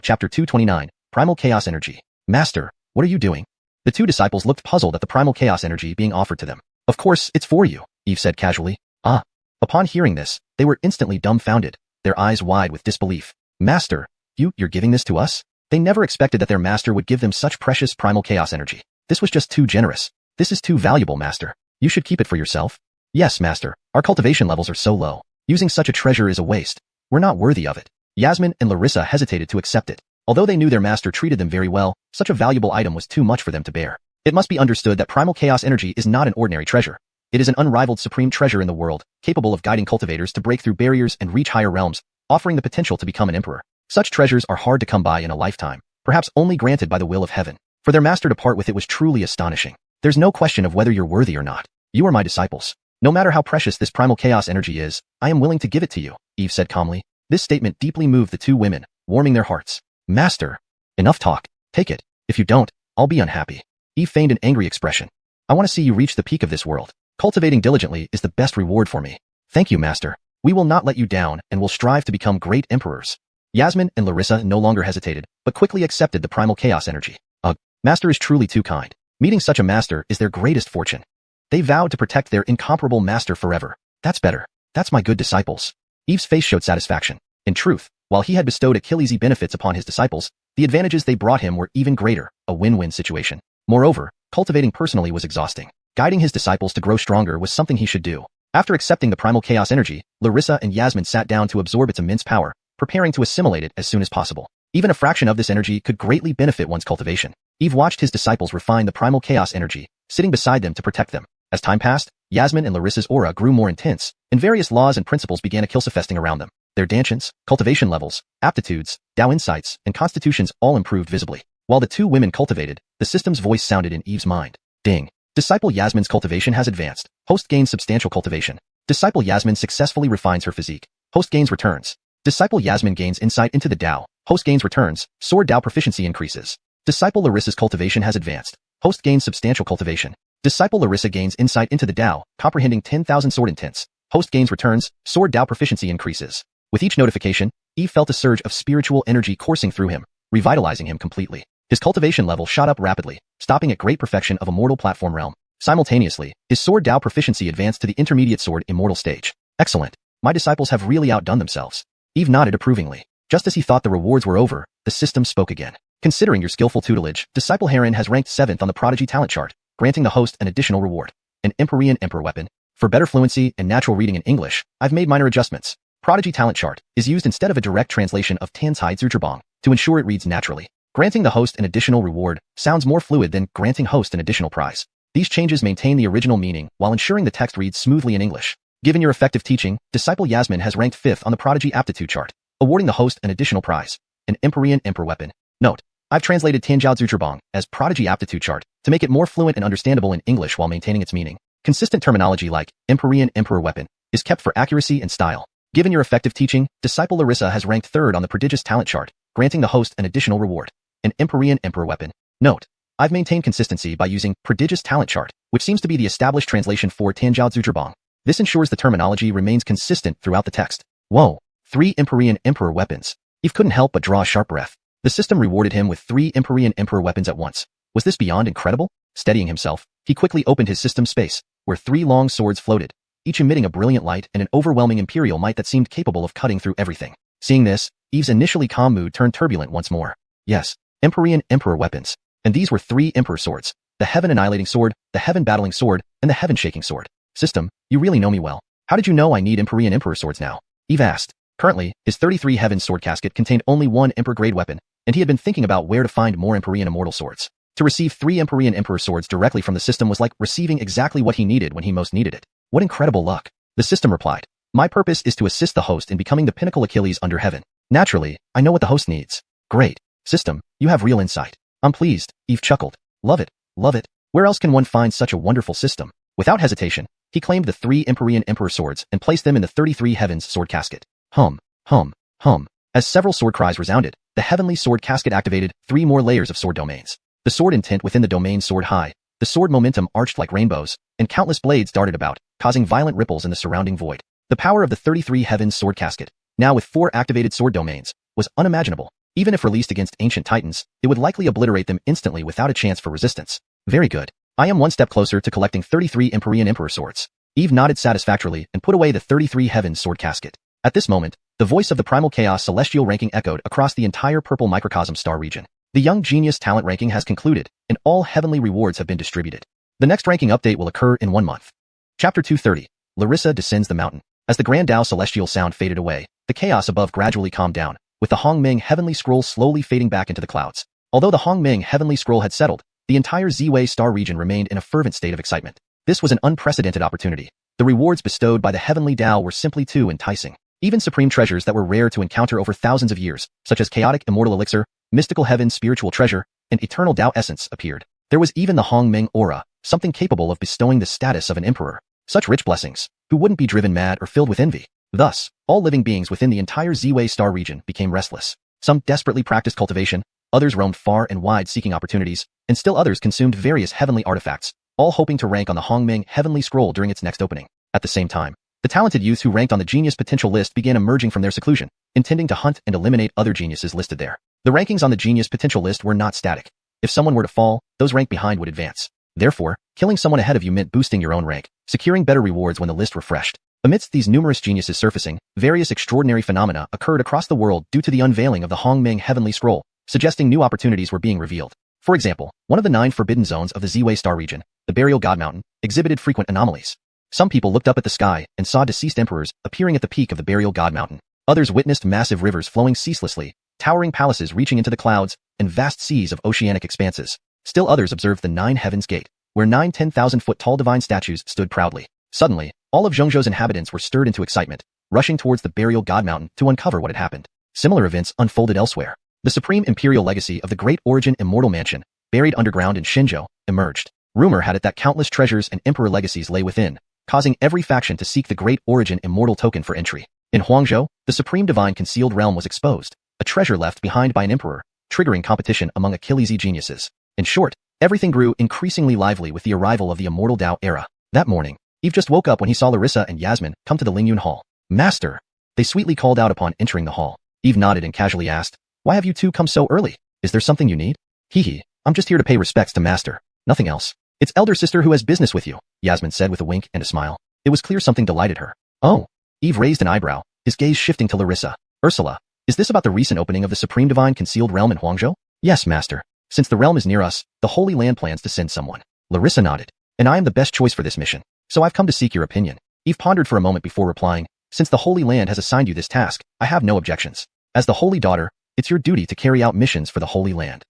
chapter 229, Primal Chaos Energy. Master, what are you doing? The two disciples looked puzzled at the primal chaos energy being offered to them. Of course, it's for you, Eve said casually. Ah. Upon hearing this, they were instantly dumbfounded, their eyes wide with disbelief. Master, you're giving this to us? They never expected that their master would give them such precious primal chaos energy. This was just too generous. This is too valuable, master. You should keep it for yourself. Yes, master. Our cultivation levels are so low. Using such a treasure is a waste. We're not worthy of it. Yasmin and Larissa hesitated to accept it. Although they knew their master treated them very well, such a valuable item was too much for them to bear. It must be understood that primal chaos energy is not an ordinary treasure. It is an unrivaled supreme treasure in the world, capable of guiding cultivators to break through barriers and reach higher realms, offering the potential to become an emperor. Such treasures are hard to come by in a lifetime, perhaps only granted by the will of heaven. For their master to part with it was truly astonishing. There's no question of whether you're worthy or not. You are my disciples. No matter how precious this primal chaos energy is, I am willing to give it to you, Eve said calmly. This statement deeply moved the two women, warming their hearts. Master, enough talk. Take it. If you don't, I'll be unhappy. Eve feigned an angry expression. I want to see you reach the peak of this world. Cultivating diligently is the best reward for me. Thank you, master. We will not let you down and will strive to become great emperors. Yasmin and Larissa no longer hesitated, but quickly accepted the primal chaos energy. Ugh, master is truly too kind. Meeting such a master is their greatest fortune. They vowed to protect their incomparable master forever. That's better. That's my good disciples. Eve's face showed satisfaction. In truth, while he had bestowed Achillesy benefits upon his disciples, the advantages they brought him were even greater, a win-win situation. Moreover, cultivating personally was exhausting. Guiding his disciples to grow stronger was something he should do. After accepting the primal chaos energy, Larissa and Yasmin sat down to absorb its immense power, preparing to assimilate it as soon as possible. Even a fraction of this energy could greatly benefit one's cultivation. Eve watched his disciples refine the primal chaos energy, sitting beside them to protect them. As time passed, Yasmin and Larissa's aura grew more intense, and various laws and principles began manifesting around them. Their dantians, cultivation levels, aptitudes, Tao insights, and constitutions all improved visibly. While the two women cultivated, the system's voice sounded in Eve's mind. Ding. Disciple Yasmin's cultivation has advanced. Host gains substantial cultivation. Disciple Yasmin successfully refines her physique. Host gains returns. Disciple Yasmin gains insight into the Tao. Host gains returns. Sword Tao proficiency increases. Disciple Larissa's cultivation has advanced. Host gains substantial cultivation. Disciple Larissa gains insight into the Tao, comprehending 10,000 sword intents. Host gains returns. Sword Tao proficiency increases. With each notification, Eve felt a surge of spiritual energy coursing through him, revitalizing him completely. His cultivation level shot up rapidly, stopping at great perfection of Immortal platform realm. Simultaneously, his sword Tao proficiency advanced to the intermediate sword Immortal stage. Excellent. My disciples have really outdone themselves. Eve nodded approvingly. Just as he thought the rewards were over, the system spoke again. Considering your skillful tutelage, Disciple Heron has ranked 7th on the Prodigy talent chart, granting the host an additional reward. An Empyrean Emperor weapon. For better fluency and natural reading in English, I've made minor adjustments. Prodigy talent chart is used instead of a direct translation of Tanzai Zuzherbang to ensure it reads naturally. Granting the host an additional reward sounds more fluid than granting host an additional prize. These changes maintain the original meaning while ensuring the text reads smoothly in English. Given your effective teaching, Disciple Yasmin has ranked 5th on the Prodigy aptitude chart, awarding the host an additional prize, an Empyrean Emperor weapon. Note: I've translated Tanzai Zuzherbang as Prodigy aptitude chart to make it more fluent and understandable in English while maintaining its meaning. Consistent terminology like Empyrean Emperor weapon is kept for accuracy and style. Given your effective teaching, Disciple Larissa has ranked 3rd on the Prodigious talent chart, granting the host an additional reward, an Empyrean Emperor weapon. Note: I've maintained consistency by using Prodigious talent chart, which seems to be the established translation for Tanzai Zuzherbang. This ensures the terminology remains consistent throughout the text. Whoa, 3 Empyrean Emperor weapons. Eve couldn't help but draw a sharp breath. The system rewarded him with 3 Empyrean Emperor weapons at once. Was this beyond incredible? Steadying himself, he quickly opened his system space, where 3 long swords floated, each emitting a brilliant light and an overwhelming imperial might that seemed capable of cutting through everything. Seeing this, Eve's initially calm mood turned turbulent once more. Yes, Empyrean Emperor weapons. And these were 3 Emperor swords: the Heaven Annihilating Sword, the Heaven Battling Sword, and the Heaven Shaking Sword. System, you really know me well. How did you know I need Emperor swords now? Eve asked. Currently, his 33 Heaven sword casket contained only 1 Emperor-grade weapon, and he had been thinking about where to find more Empyrean Immortal swords. To receive 3 Empyrean Emperor swords directly from the system was like receiving exactly what he needed when he most needed it. What incredible luck. The system replied. My purpose is to assist the host in becoming the pinnacle Achilles under heaven. Naturally, I know what the host needs. Great. System, you have real insight. I'm pleased, Eve chuckled. Love it. Love it. Where else can one find such a wonderful system? Without hesitation, he claimed the 3 Empyrean Emperor swords and placed them in the 33 Heavens sword casket. Hum. Hum. Hum. As several sword cries resounded, the Heavenly Sword Casket activated 3 more layers of sword domains. The sword intent within the domain soared high, the sword momentum arched like rainbows, and countless blades darted about, causing violent ripples in the surrounding void. The power of the 33 Heavens Sword Casket, now with 4 activated sword domains, was unimaginable. Even if released against ancient titans, it would likely obliterate them instantly without a chance for resistance. Very good. I am one step closer to collecting 33 Empyrean Emperor swords. Eve nodded satisfactorily and put away the 33 Heavens Sword Casket. At this moment, the voice of the Primal Chaos Celestial ranking echoed across the entire Purple Microcosm star region. The Young Genius talent ranking has concluded, and all heavenly rewards have been distributed. The next ranking update will occur in 1 month. Chapter 230. Larissa descends the mountain. As the Grand Tao Celestial sound faded away, the chaos above gradually calmed down, with the Hongmeng Heavenly Scroll slowly fading back into the clouds. Although the Hongmeng Heavenly Scroll had settled, the entire Z-Wei star region remained in a fervent state of excitement. This was an unprecedented opportunity. The rewards bestowed by the Heavenly Tao were simply too enticing. Even supreme treasures that were rare to encounter over thousands of years, such as Chaotic Immortal Elixir, Mystical Heaven Spiritual Treasure, and Eternal Tao Essence appeared. There was even the Hongmeng Aura, something capable of bestowing the status of an emperor. Such rich blessings, who wouldn't be driven mad or filled with envy? Thus, all living beings within the entire Z-Wei star region became restless. Some desperately practiced cultivation, others roamed far and wide seeking opportunities, and still others consumed various heavenly artifacts, all hoping to rank on the Hongmeng Heavenly Scroll during its next opening. At the same time, the talented youths who ranked on the Genius Potential list began emerging from their seclusion, intending to hunt and eliminate other geniuses listed there. The rankings on the Genius Potential list were not static. If someone were to fall, those ranked behind would advance. Therefore, killing someone ahead of you meant boosting your own rank, securing better rewards when the list refreshed. Amidst these numerous geniuses surfacing, various extraordinary phenomena occurred across the world due to the unveiling of the Hongmeng Heavenly Scroll, suggesting new opportunities were being revealed. For example, one of the 9 forbidden zones of the Z-Wei star region, the Burial God Mountain, exhibited frequent anomalies. Some people looked up at the sky and saw deceased emperors appearing at the peak of the Burial God Mountain. Others witnessed massive rivers flowing ceaselessly, towering palaces reaching into the clouds, and vast seas of oceanic expanses. Still others observed the 9 Heavens Gate, where 9 10,000-foot-tall divine statues stood proudly. Suddenly, all of Zhongzhou's inhabitants were stirred into excitement, rushing towards the Burial God Mountain to uncover what had happened. Similar events unfolded elsewhere. The supreme imperial legacy of the Great Origin Immortal Mansion, buried underground in Shenzhou, emerged. Rumor had it that countless treasures and emperor legacies lay within, causing every faction to seek the Great Origin Immortal token for entry. In Huangzhou, the supreme divine concealed realm was exposed, a treasure left behind by an emperor, triggering competition among Achillesy geniuses. In short, everything grew increasingly lively with the arrival of the Immortal Tao era. That morning, Eve just woke up when he saw Larissa and Yasmin come to the Lingyun Hall. Master! They sweetly called out upon entering the hall. Eve nodded and casually asked, Why have you two come so early? Is there something you need? Hee, I'm just here to pay respects to Master. Nothing else. It's elder sister who has business with you, Yasmin said with a wink and a smile. It was clear something delighted her. Oh. Eve raised an eyebrow, his gaze shifting to Larissa. Ursula, is this about the recent opening of the Supreme Divine Concealed Realm in Huangzhou? Yes, Master. Since the realm is near us, the Holy Land plans to send someone. Larissa nodded. And I am the best choice for this mission. So I've come to seek your opinion. Eve pondered for a moment before replying, Since the Holy Land has assigned you this task, I have no objections. As the Holy Daughter, it's your duty to carry out missions for the Holy Land.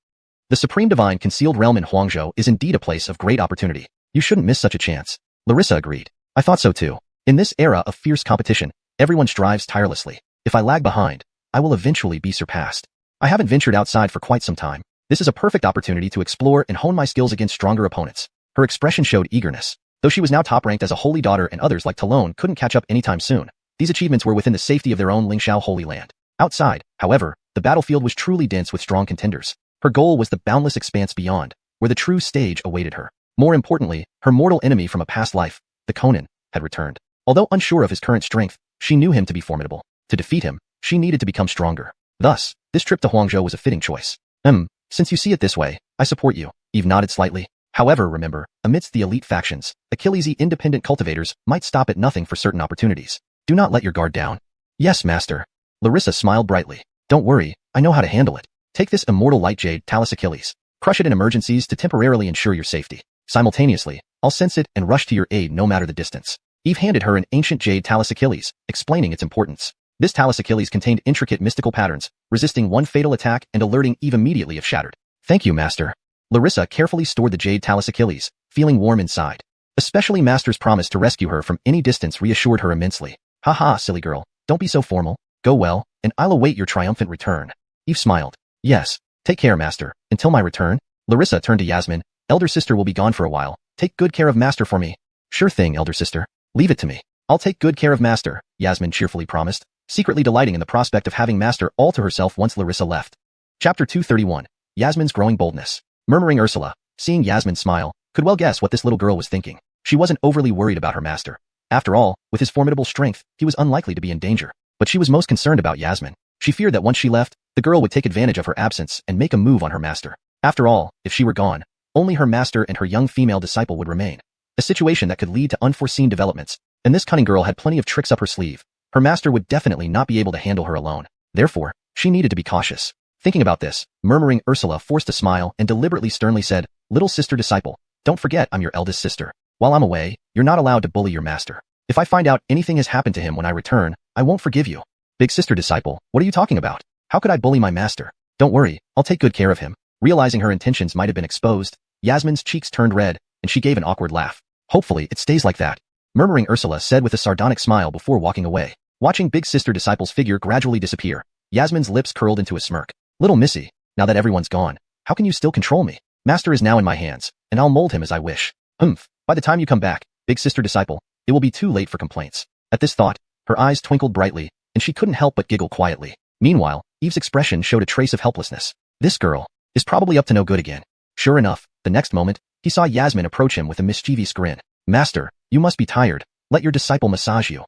The Supreme Divine Concealed Realm in Huangzhou is indeed a place of great opportunity. You shouldn't miss such a chance. Larissa agreed. I thought so too. In this era of fierce competition, everyone strives tirelessly. If I lag behind, I will eventually be surpassed. I haven't ventured outside for quite some time. This is a perfect opportunity to explore and hone my skills against stronger opponents. Her expression showed eagerness. Though she was now top-ranked as a Holy Daughter and others like Talon couldn't catch up anytime soon, these achievements were within the safety of their own Lingxiao Holy Land. Outside, however, the battlefield was truly dense with strong contenders. Her goal was the boundless expanse beyond, where the true stage awaited her. More importantly, her mortal enemy from a past life, the Conan, had returned. Although unsure of his current strength, she knew him to be formidable. To defeat him, she needed to become stronger. Thus, this trip to Huangzhou was a fitting choice. Since you see it this way, I support you. Eve nodded slightly. However, remember, amidst the elite factions, Achillesy independent cultivators might stop at nothing for certain opportunities. Do not let your guard down. Yes, Master. Larissa smiled brightly. Don't worry, I know how to handle it. Take this Immortal Light Jade Talus Achilles. Crush it in emergencies to temporarily ensure your safety. Simultaneously, I'll sense it and rush to your aid no matter the distance. Eve handed her an ancient jade Talus Achilles, explaining its importance. This Talus Achilles contained intricate mystical patterns, resisting one fatal attack and alerting Eve immediately if shattered. Thank you, Master. Larissa carefully stored the jade Talus Achilles, feeling warm inside. Especially Master's promise to rescue her from any distance reassured her immensely. Haha, silly girl, don't be so formal. Go well, and I'll await your triumphant return. Eve smiled. Yes, take care, Master. Until my return. Larissa turned to Yasmin. Elder sister will be gone for a while. Take good care of Master for me. Sure thing, elder sister. Leave it to me. I'll take good care of Master, Yasmin cheerfully promised, secretly delighting in the prospect of having Master all to herself once Larissa left. Chapter 231. Yasmin's growing boldness. Murmuring Ursula, seeing Yasmin smile, could well guess what this little girl was thinking. She wasn't overly worried about her master. After all, with his formidable strength, he was unlikely to be in danger. But she was most concerned about Yasmin. She feared that once she left, the girl would take advantage of her absence and make a move on her master. After all, if she were gone, only her master and her young female disciple would remain. A situation that could lead to unforeseen developments, and this cunning girl had plenty of tricks up her sleeve. Her master would definitely not be able to handle her alone. Therefore, she needed to be cautious. Thinking about this, murmuring Ursula forced a smile and deliberately sternly said, "Little sister disciple, don't forget I'm your eldest sister. While I'm away, you're not allowed to bully your master. If I find out anything has happened to him when I return, I won't forgive you." Big sister disciple, what are you talking about? How could I bully my master? Don't worry, I'll take good care of him. Realizing her intentions might have been exposed, Yasmin's cheeks turned red, and she gave an awkward laugh. Hopefully, it stays like that. Murmuring Ursula said with a sardonic smile before walking away. Watching big sister disciple's figure gradually disappear, Yasmin's lips curled into a smirk. Little missy, now that everyone's gone, how can you still control me? Master is now in my hands, and I'll mold him as I wish. By the time you come back, big sister disciple, it will be too late for complaints. At this thought, her eyes twinkled brightly, and she couldn't help but giggle quietly. Meanwhile, Eve's expression showed a trace of helplessness. This girl is probably up to no good again. Sure enough, the next moment, he saw Yasmin approach him with a mischievous grin. Master, you must be tired. Let your disciple massage you.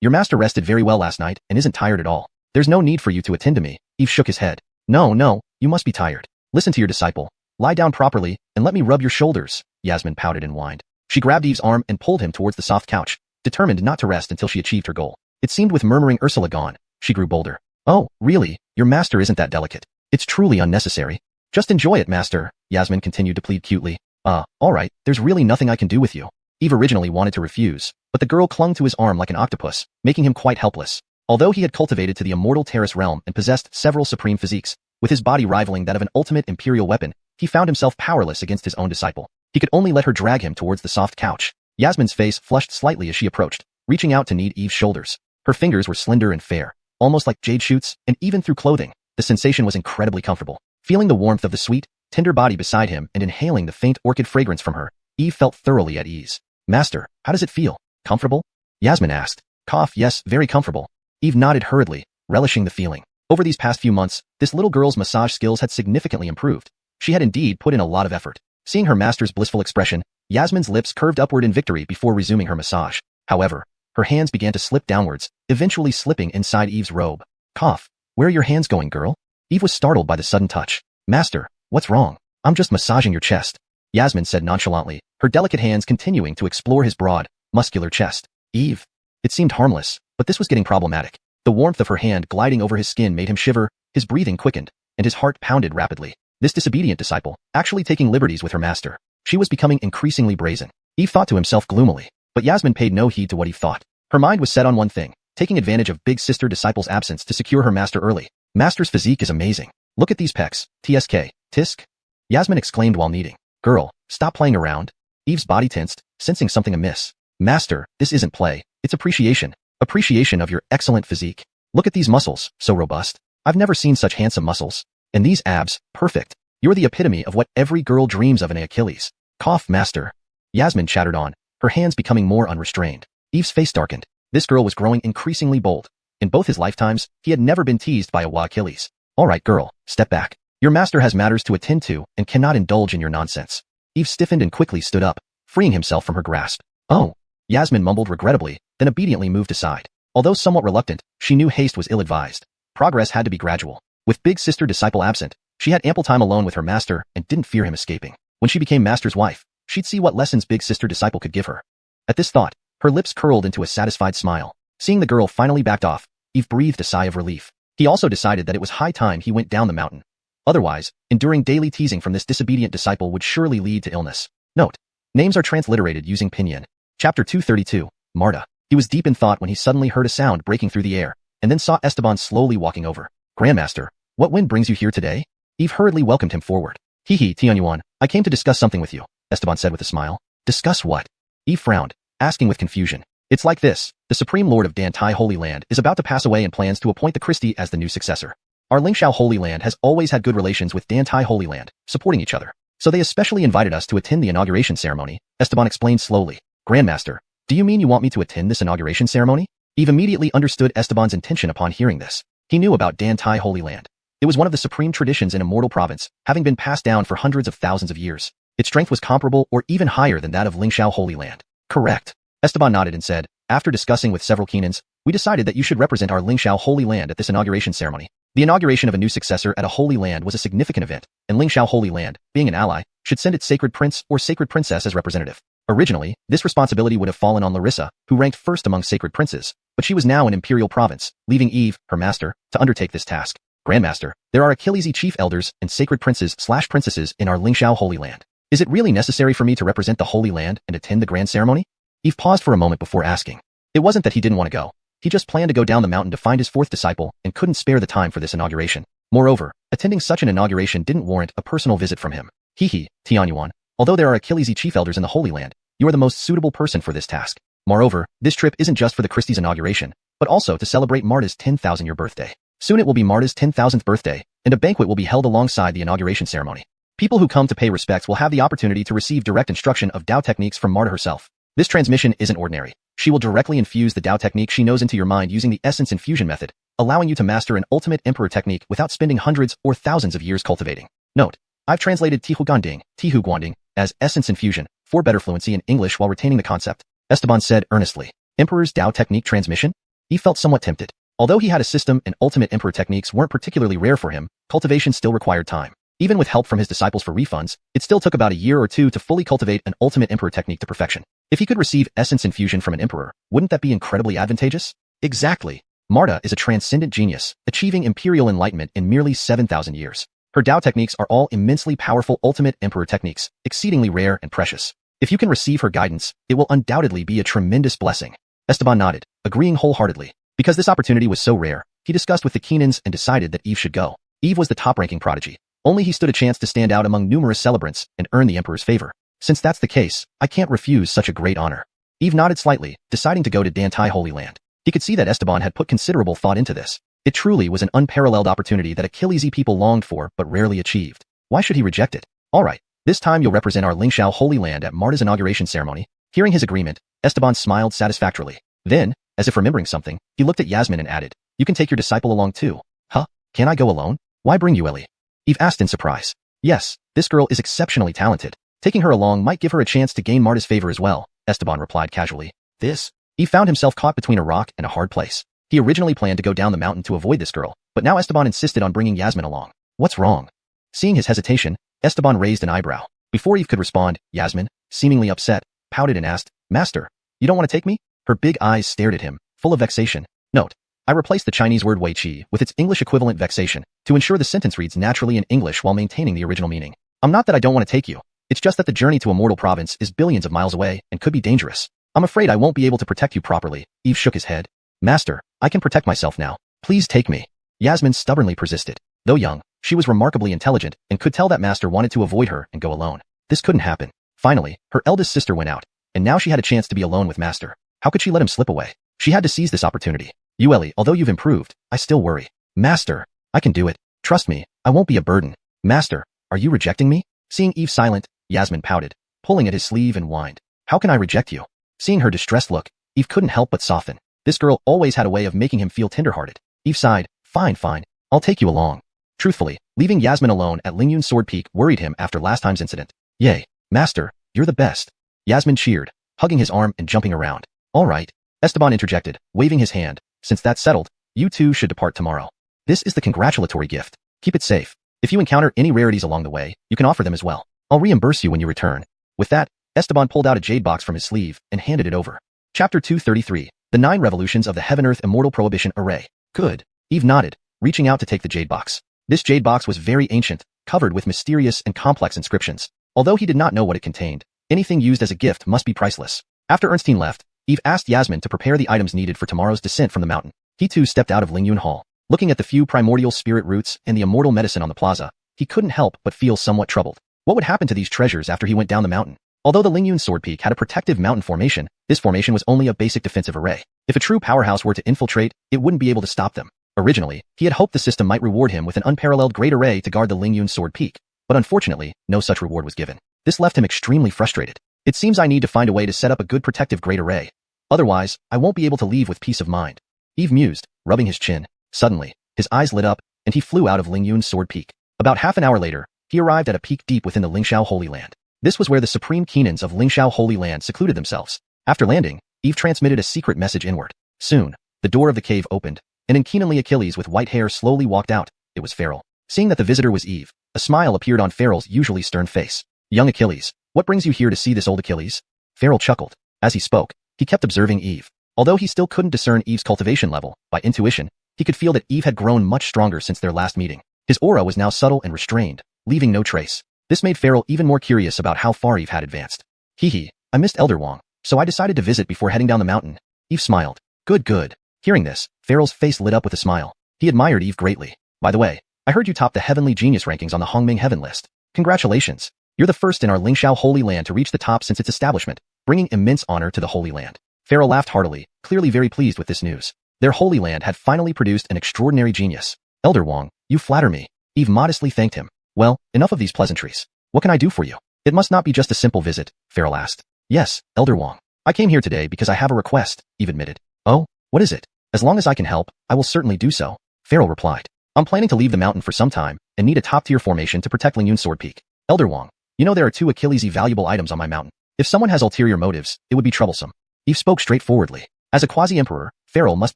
Your master rested very well last night and isn't tired at all. There's no need for you to attend to me. Eve shook his head. No, you must be tired. Listen to your disciple. Lie down properly and let me rub your shoulders. Yasmin pouted and whined. She grabbed Eve's arm and pulled him towards the soft couch, determined not to rest until she achieved her goal. It seemed with murmuring Ursula gone, she grew bolder. Oh, really? Your master isn't that delicate. It's truly unnecessary. Just enjoy it, master, Yasmin continued to plead cutely. Alright, there's really nothing I can do with you. Eve originally wanted to refuse, but the girl clung to his arm like an octopus, making him quite helpless. Although he had cultivated to the immortal terrace realm and possessed several supreme physiques, with his body rivaling that of an ultimate imperial weapon, he found himself powerless against his own disciple. He could only let her drag him towards the soft couch. Yasmin's face flushed slightly as she approached, reaching out to knead Eve's shoulders. Her fingers were slender and fair, almost like jade shoots, and even through clothing, the sensation was incredibly comfortable. Feeling the warmth of the sweet, tender body beside him and inhaling the faint orchid fragrance from her, Eve felt thoroughly at ease. Master, how does it feel? Comfortable? Yasmin asked. Cough, yes, very comfortable. Eve nodded hurriedly, relishing the feeling. Over these past few months, this little girl's massage skills had significantly improved. She had indeed put in a lot of effort. Seeing her master's blissful expression, Yasmin's lips curved upward in victory before resuming her massage. However, her hands began to slip downwards, eventually slipping inside Eve's robe. Cough, where are your hands going, girl? Eve was startled by the sudden touch. Master, what's wrong? I'm just massaging your chest, Yasmin said nonchalantly, her delicate hands continuing to explore his broad, muscular chest. Eve. It seemed harmless, but this was getting problematic. The warmth of her hand gliding over his skin made him shiver, his breathing quickened, and his heart pounded rapidly. This disobedient disciple, actually taking liberties with her master. She was becoming increasingly brazen. Eve thought to himself gloomily, but Yasmin paid no heed to what Eve thought. Her mind was set on one thing, taking advantage of big sister disciple's absence to secure her master early. Master's physique is amazing. Look at these pecs, TSK, tisk? Yasmin exclaimed while kneading. Girl, stop playing around. Eve's body tensed, sensing something amiss. Master, this isn't play, it's appreciation. Appreciation of your excellent physique. Look at these muscles, so robust. I've never seen such handsome muscles. And these abs, perfect. You're the epitome of what every girl dreams of in an Achilles. Cough, master. Yasmin chattered on, her hands becoming more unrestrained. Eve's face darkened. This girl was growing increasingly bold. In both his lifetimes, he had never been teased by a Achilles. Alright girl, step back. Your master has matters to attend to and cannot indulge in your nonsense. Eve stiffened and quickly stood up, freeing himself from her grasp. Oh. Yasmin mumbled regrettably, then obediently moved aside. Although somewhat reluctant, she knew haste was ill-advised. Progress had to be gradual. With big sister disciple absent, she had ample time alone with her master and didn't fear him escaping. When she became master's wife, she'd see what lessons big sister disciple could give her. At this thought, her lips curled into a satisfied smile. Seeing the girl finally backed off, Eve breathed a sigh of relief. He also decided that it was high time he went down the mountain. Otherwise, enduring daily teasing from this disobedient disciple would surely lead to illness. Note: names are transliterated using pinyin. Chapter 232, Marta. He was deep in thought when he suddenly heard a sound breaking through the air, and then saw Esteban slowly walking over. Grandmaster, what wind brings you here today? Eve hurriedly welcomed him forward. Hehe, Tianyuan, I came to discuss something with you, Esteban said with a smile. Discuss what? Eve frowned, asking with confusion. It's like this: the Supreme Lord of Dantai Holy Land is about to pass away and plans to appoint the Christie as the new successor. Our Lingxiao Holy Land has always had good relations with Dantai Holy Land, supporting each other. So they especially invited us to attend the inauguration ceremony, Esteban explained slowly. Grandmaster, do you mean you want me to attend this inauguration ceremony? Eve immediately understood Esteban's intention upon hearing this. He knew about Dantai Holy Land. It was one of the supreme traditions in Immortal Province, having been passed down for hundreds of thousands of years. Its strength was comparable or even higher than that of Lingxiao Holy Land. Correct. Esteban nodded and said, after discussing with several Keenans, we decided that you should represent our Lingxiao Holy Land at this inauguration ceremony. The inauguration of a new successor at a Holy Land was a significant event, and Lingxiao Holy Land, being an ally, should send its sacred prince or sacred princess as representative. Originally, this responsibility would have fallen on Larissa, who ranked first among sacred princes, but she was now in Imperial Province, leaving Eve, her master, to undertake this task. Grandmaster, there are Achillesi chief elders and sacred princes/princesses in our Lingxiao Holy Land. Is it really necessary for me to represent the Holy Land and attend the grand ceremony? Eve paused for a moment before asking. It wasn't that he didn't want to go. He just planned to go down the mountain to find his fourth disciple and couldn't spare the time for this inauguration. Moreover, attending such an inauguration didn't warrant a personal visit from him. Hehe, Tianyuan, although there are Achillesi chief elders in the Holy Land, you are the most suitable person for this task. Moreover, this trip isn't just for the Christie's inauguration, but also to celebrate Marta's 10,000-year birthday. Soon it will be Marta's 10,000th birthday, and a banquet will be held alongside the inauguration ceremony. People who come to pay respects will have the opportunity to receive direct instruction of Dao techniques from Marta herself. This transmission isn't ordinary. She will directly infuse the Dao technique she knows into your mind using the essence infusion method, allowing you to master an ultimate emperor technique without spending hundreds or thousands of years cultivating. Note: I've translated Tihu Guanding, as essence infusion, for better fluency in English while retaining the concept, Esteban said earnestly. Emperor's Dao technique transmission? He felt somewhat tempted. Although he had a system and ultimate emperor techniques weren't particularly rare for him, cultivation still required time. Even with help from his disciples for refunds, it still took about a year or two to fully cultivate an ultimate emperor technique to perfection. If he could receive essence infusion from an emperor, wouldn't that be incredibly advantageous? Exactly. Marta is a transcendent genius, achieving imperial enlightenment in merely 7,000 years. Her Dao techniques are all immensely powerful ultimate emperor techniques, exceedingly rare and precious. If you can receive her guidance, it will undoubtedly be a tremendous blessing. Esteban nodded, agreeing wholeheartedly. Because this opportunity was so rare, he discussed with the Keenans and decided that Eve should go. Eve was the top-ranking prodigy. Only he stood a chance to stand out among numerous celebrants and earn the Emperor's favor. Since that's the case, I can't refuse such a great honor. Eve nodded slightly, deciding to go to Dantai Holy Land. He could see that Esteban had put considerable thought into this. It truly was an unparalleled opportunity that Achillesi people longed for but rarely achieved. Why should he reject it? Alright, this time you'll represent our Lingxiao Holy Land at Marta's inauguration ceremony. Hearing his agreement, Esteban smiled satisfactorily. Then, as if remembering something, he looked at Yasmin and added, you can take your disciple along too. Huh? Can I go alone? Why bring you Ellie? Eve asked in surprise. Yes, this girl is exceptionally talented. Taking her along might give her a chance to gain Marta's favor as well, Esteban replied casually. Eve found himself caught between a rock and a hard place. He originally planned to go down the mountain to avoid this girl, but now Esteban insisted on bringing Yasmin along. What's wrong? Seeing his hesitation, Esteban raised an eyebrow. Before Eve could respond, Yasmin, seemingly upset, pouted and asked, Master, you don't want to take me? Her big eyes stared at him, full of vexation. Note: I replaced the Chinese word wei qi with its English equivalent vexation, to ensure the sentence reads naturally in English while maintaining the original meaning. I'm not that I don't want to take you. It's just that the journey to Immortal Province is billions of miles away and could be dangerous. I'm afraid I won't be able to protect you properly. Eve shook his head. Master, I can protect myself now. Please take me. Yasmin stubbornly persisted. Though young, she was remarkably intelligent and could tell that Master wanted to avoid her and go alone. This couldn't happen. Finally, her eldest sister went out, and now she had a chance to be alone with Master. How could she let him slip away? She had to seize this opportunity. You Ellie, although you've improved, I still worry. Master, I can do it. Trust me, I won't be a burden. Master, are you rejecting me? Seeing Eve silent, Yasmin pouted, pulling at his sleeve and whined. How can I reject you? Seeing her distressed look, Eve couldn't help but soften. This girl always had a way of making him feel tenderhearted. Eve sighed, fine, I'll take you along. Truthfully, leaving Yasmin alone at Lingyun's Sword Peak worried him after last time's incident. Yay, Master, you're the best. Yasmin cheered, hugging his arm and jumping around. All right, Esteban interjected, waving his hand. Since that's settled, you two should depart tomorrow. This is the congratulatory gift. Keep it safe. If you encounter any rarities along the way, you can offer them as well. I'll reimburse you when you return. With that, Esteban pulled out a jade box from his sleeve and handed it over. Chapter 233, The 9 Revolutions of the Heaven-Earth Immortal Prohibition Array. Good. Eve nodded, reaching out to take the jade box. This jade box was very ancient, covered with mysterious and complex inscriptions. Although he did not know what it contained, anything used as a gift must be priceless. After Ernstine left, Eve asked Yasmin to prepare the items needed for tomorrow's descent from the mountain. He too stepped out of Lingyun Hall. Looking at the few primordial spirit roots and the immortal medicine on the plaza, he couldn't help but feel somewhat troubled. What would happen to these treasures after he went down the mountain? Although the Lingyun Sword Peak had a protective mountain formation, this formation was only a basic defensive array. If a true powerhouse were to infiltrate, it wouldn't be able to stop them. Originally, he had hoped the system might reward him with an unparalleled great array to guard the Lingyun Sword Peak, but unfortunately, no such reward was given. This left him extremely frustrated. It seems I need to find a way to set up a good protective great array. Otherwise, I won't be able to leave with peace of mind. Eve mused, rubbing his chin. Suddenly, his eyes lit up, and he flew out of Lingyun's Sword Peak. About half an hour later, he arrived at a peak deep within the Lingxiao Holy Land. This was where the supreme Keenans of Lingxiao Holy Land secluded themselves. After landing, Eve transmitted a secret message inward. Soon, the door of the cave opened, and an Keenanly Achilles with white hair slowly walked out. It was Farrell. Seeing that the visitor was Eve, a smile appeared on Farrell's usually stern face. Young Achilles, what brings you here to see this old Achilles? Farrell chuckled. As he spoke, he kept observing Eve. Although he still couldn't discern Eve's cultivation level, by intuition, he could feel that Eve had grown much stronger since their last meeting. His aura was now subtle and restrained, leaving no trace. This made Farrell even more curious about how far Eve had advanced. Hee, I missed Elder Wong, so I decided to visit before heading down the mountain. Eve smiled. Good. Hearing this, Farrell's face lit up with a smile. He admired Eve greatly. By the way, I heard you topped the Heavenly Genius rankings on the Hongming Heaven list. Congratulations. You're the first in our Lingxiao Holy Land to reach the top since its establishment, bringing immense honor to the Holy Land. Farrell laughed heartily, clearly very pleased with this news. Their Holy Land had finally produced an extraordinary genius. Elder Wong, you flatter me. Eve modestly thanked him. Well, enough of these pleasantries. What can I do for you? It must not be just a simple visit, Farrell asked. Yes, Elder Wong. I came here today because I have a request, Eve admitted. Oh, what is it? As long as I can help, I will certainly do so, Farrell replied. I'm planning to leave the mountain for some time and need a top-tier formation to protect Lingyun Sword Peak. Elder Wong, you know there are 2 Achillesy valuable items on my mountain. If someone has ulterior motives, it would be troublesome. Eve spoke straightforwardly. As a quasi-emperor, Farrell must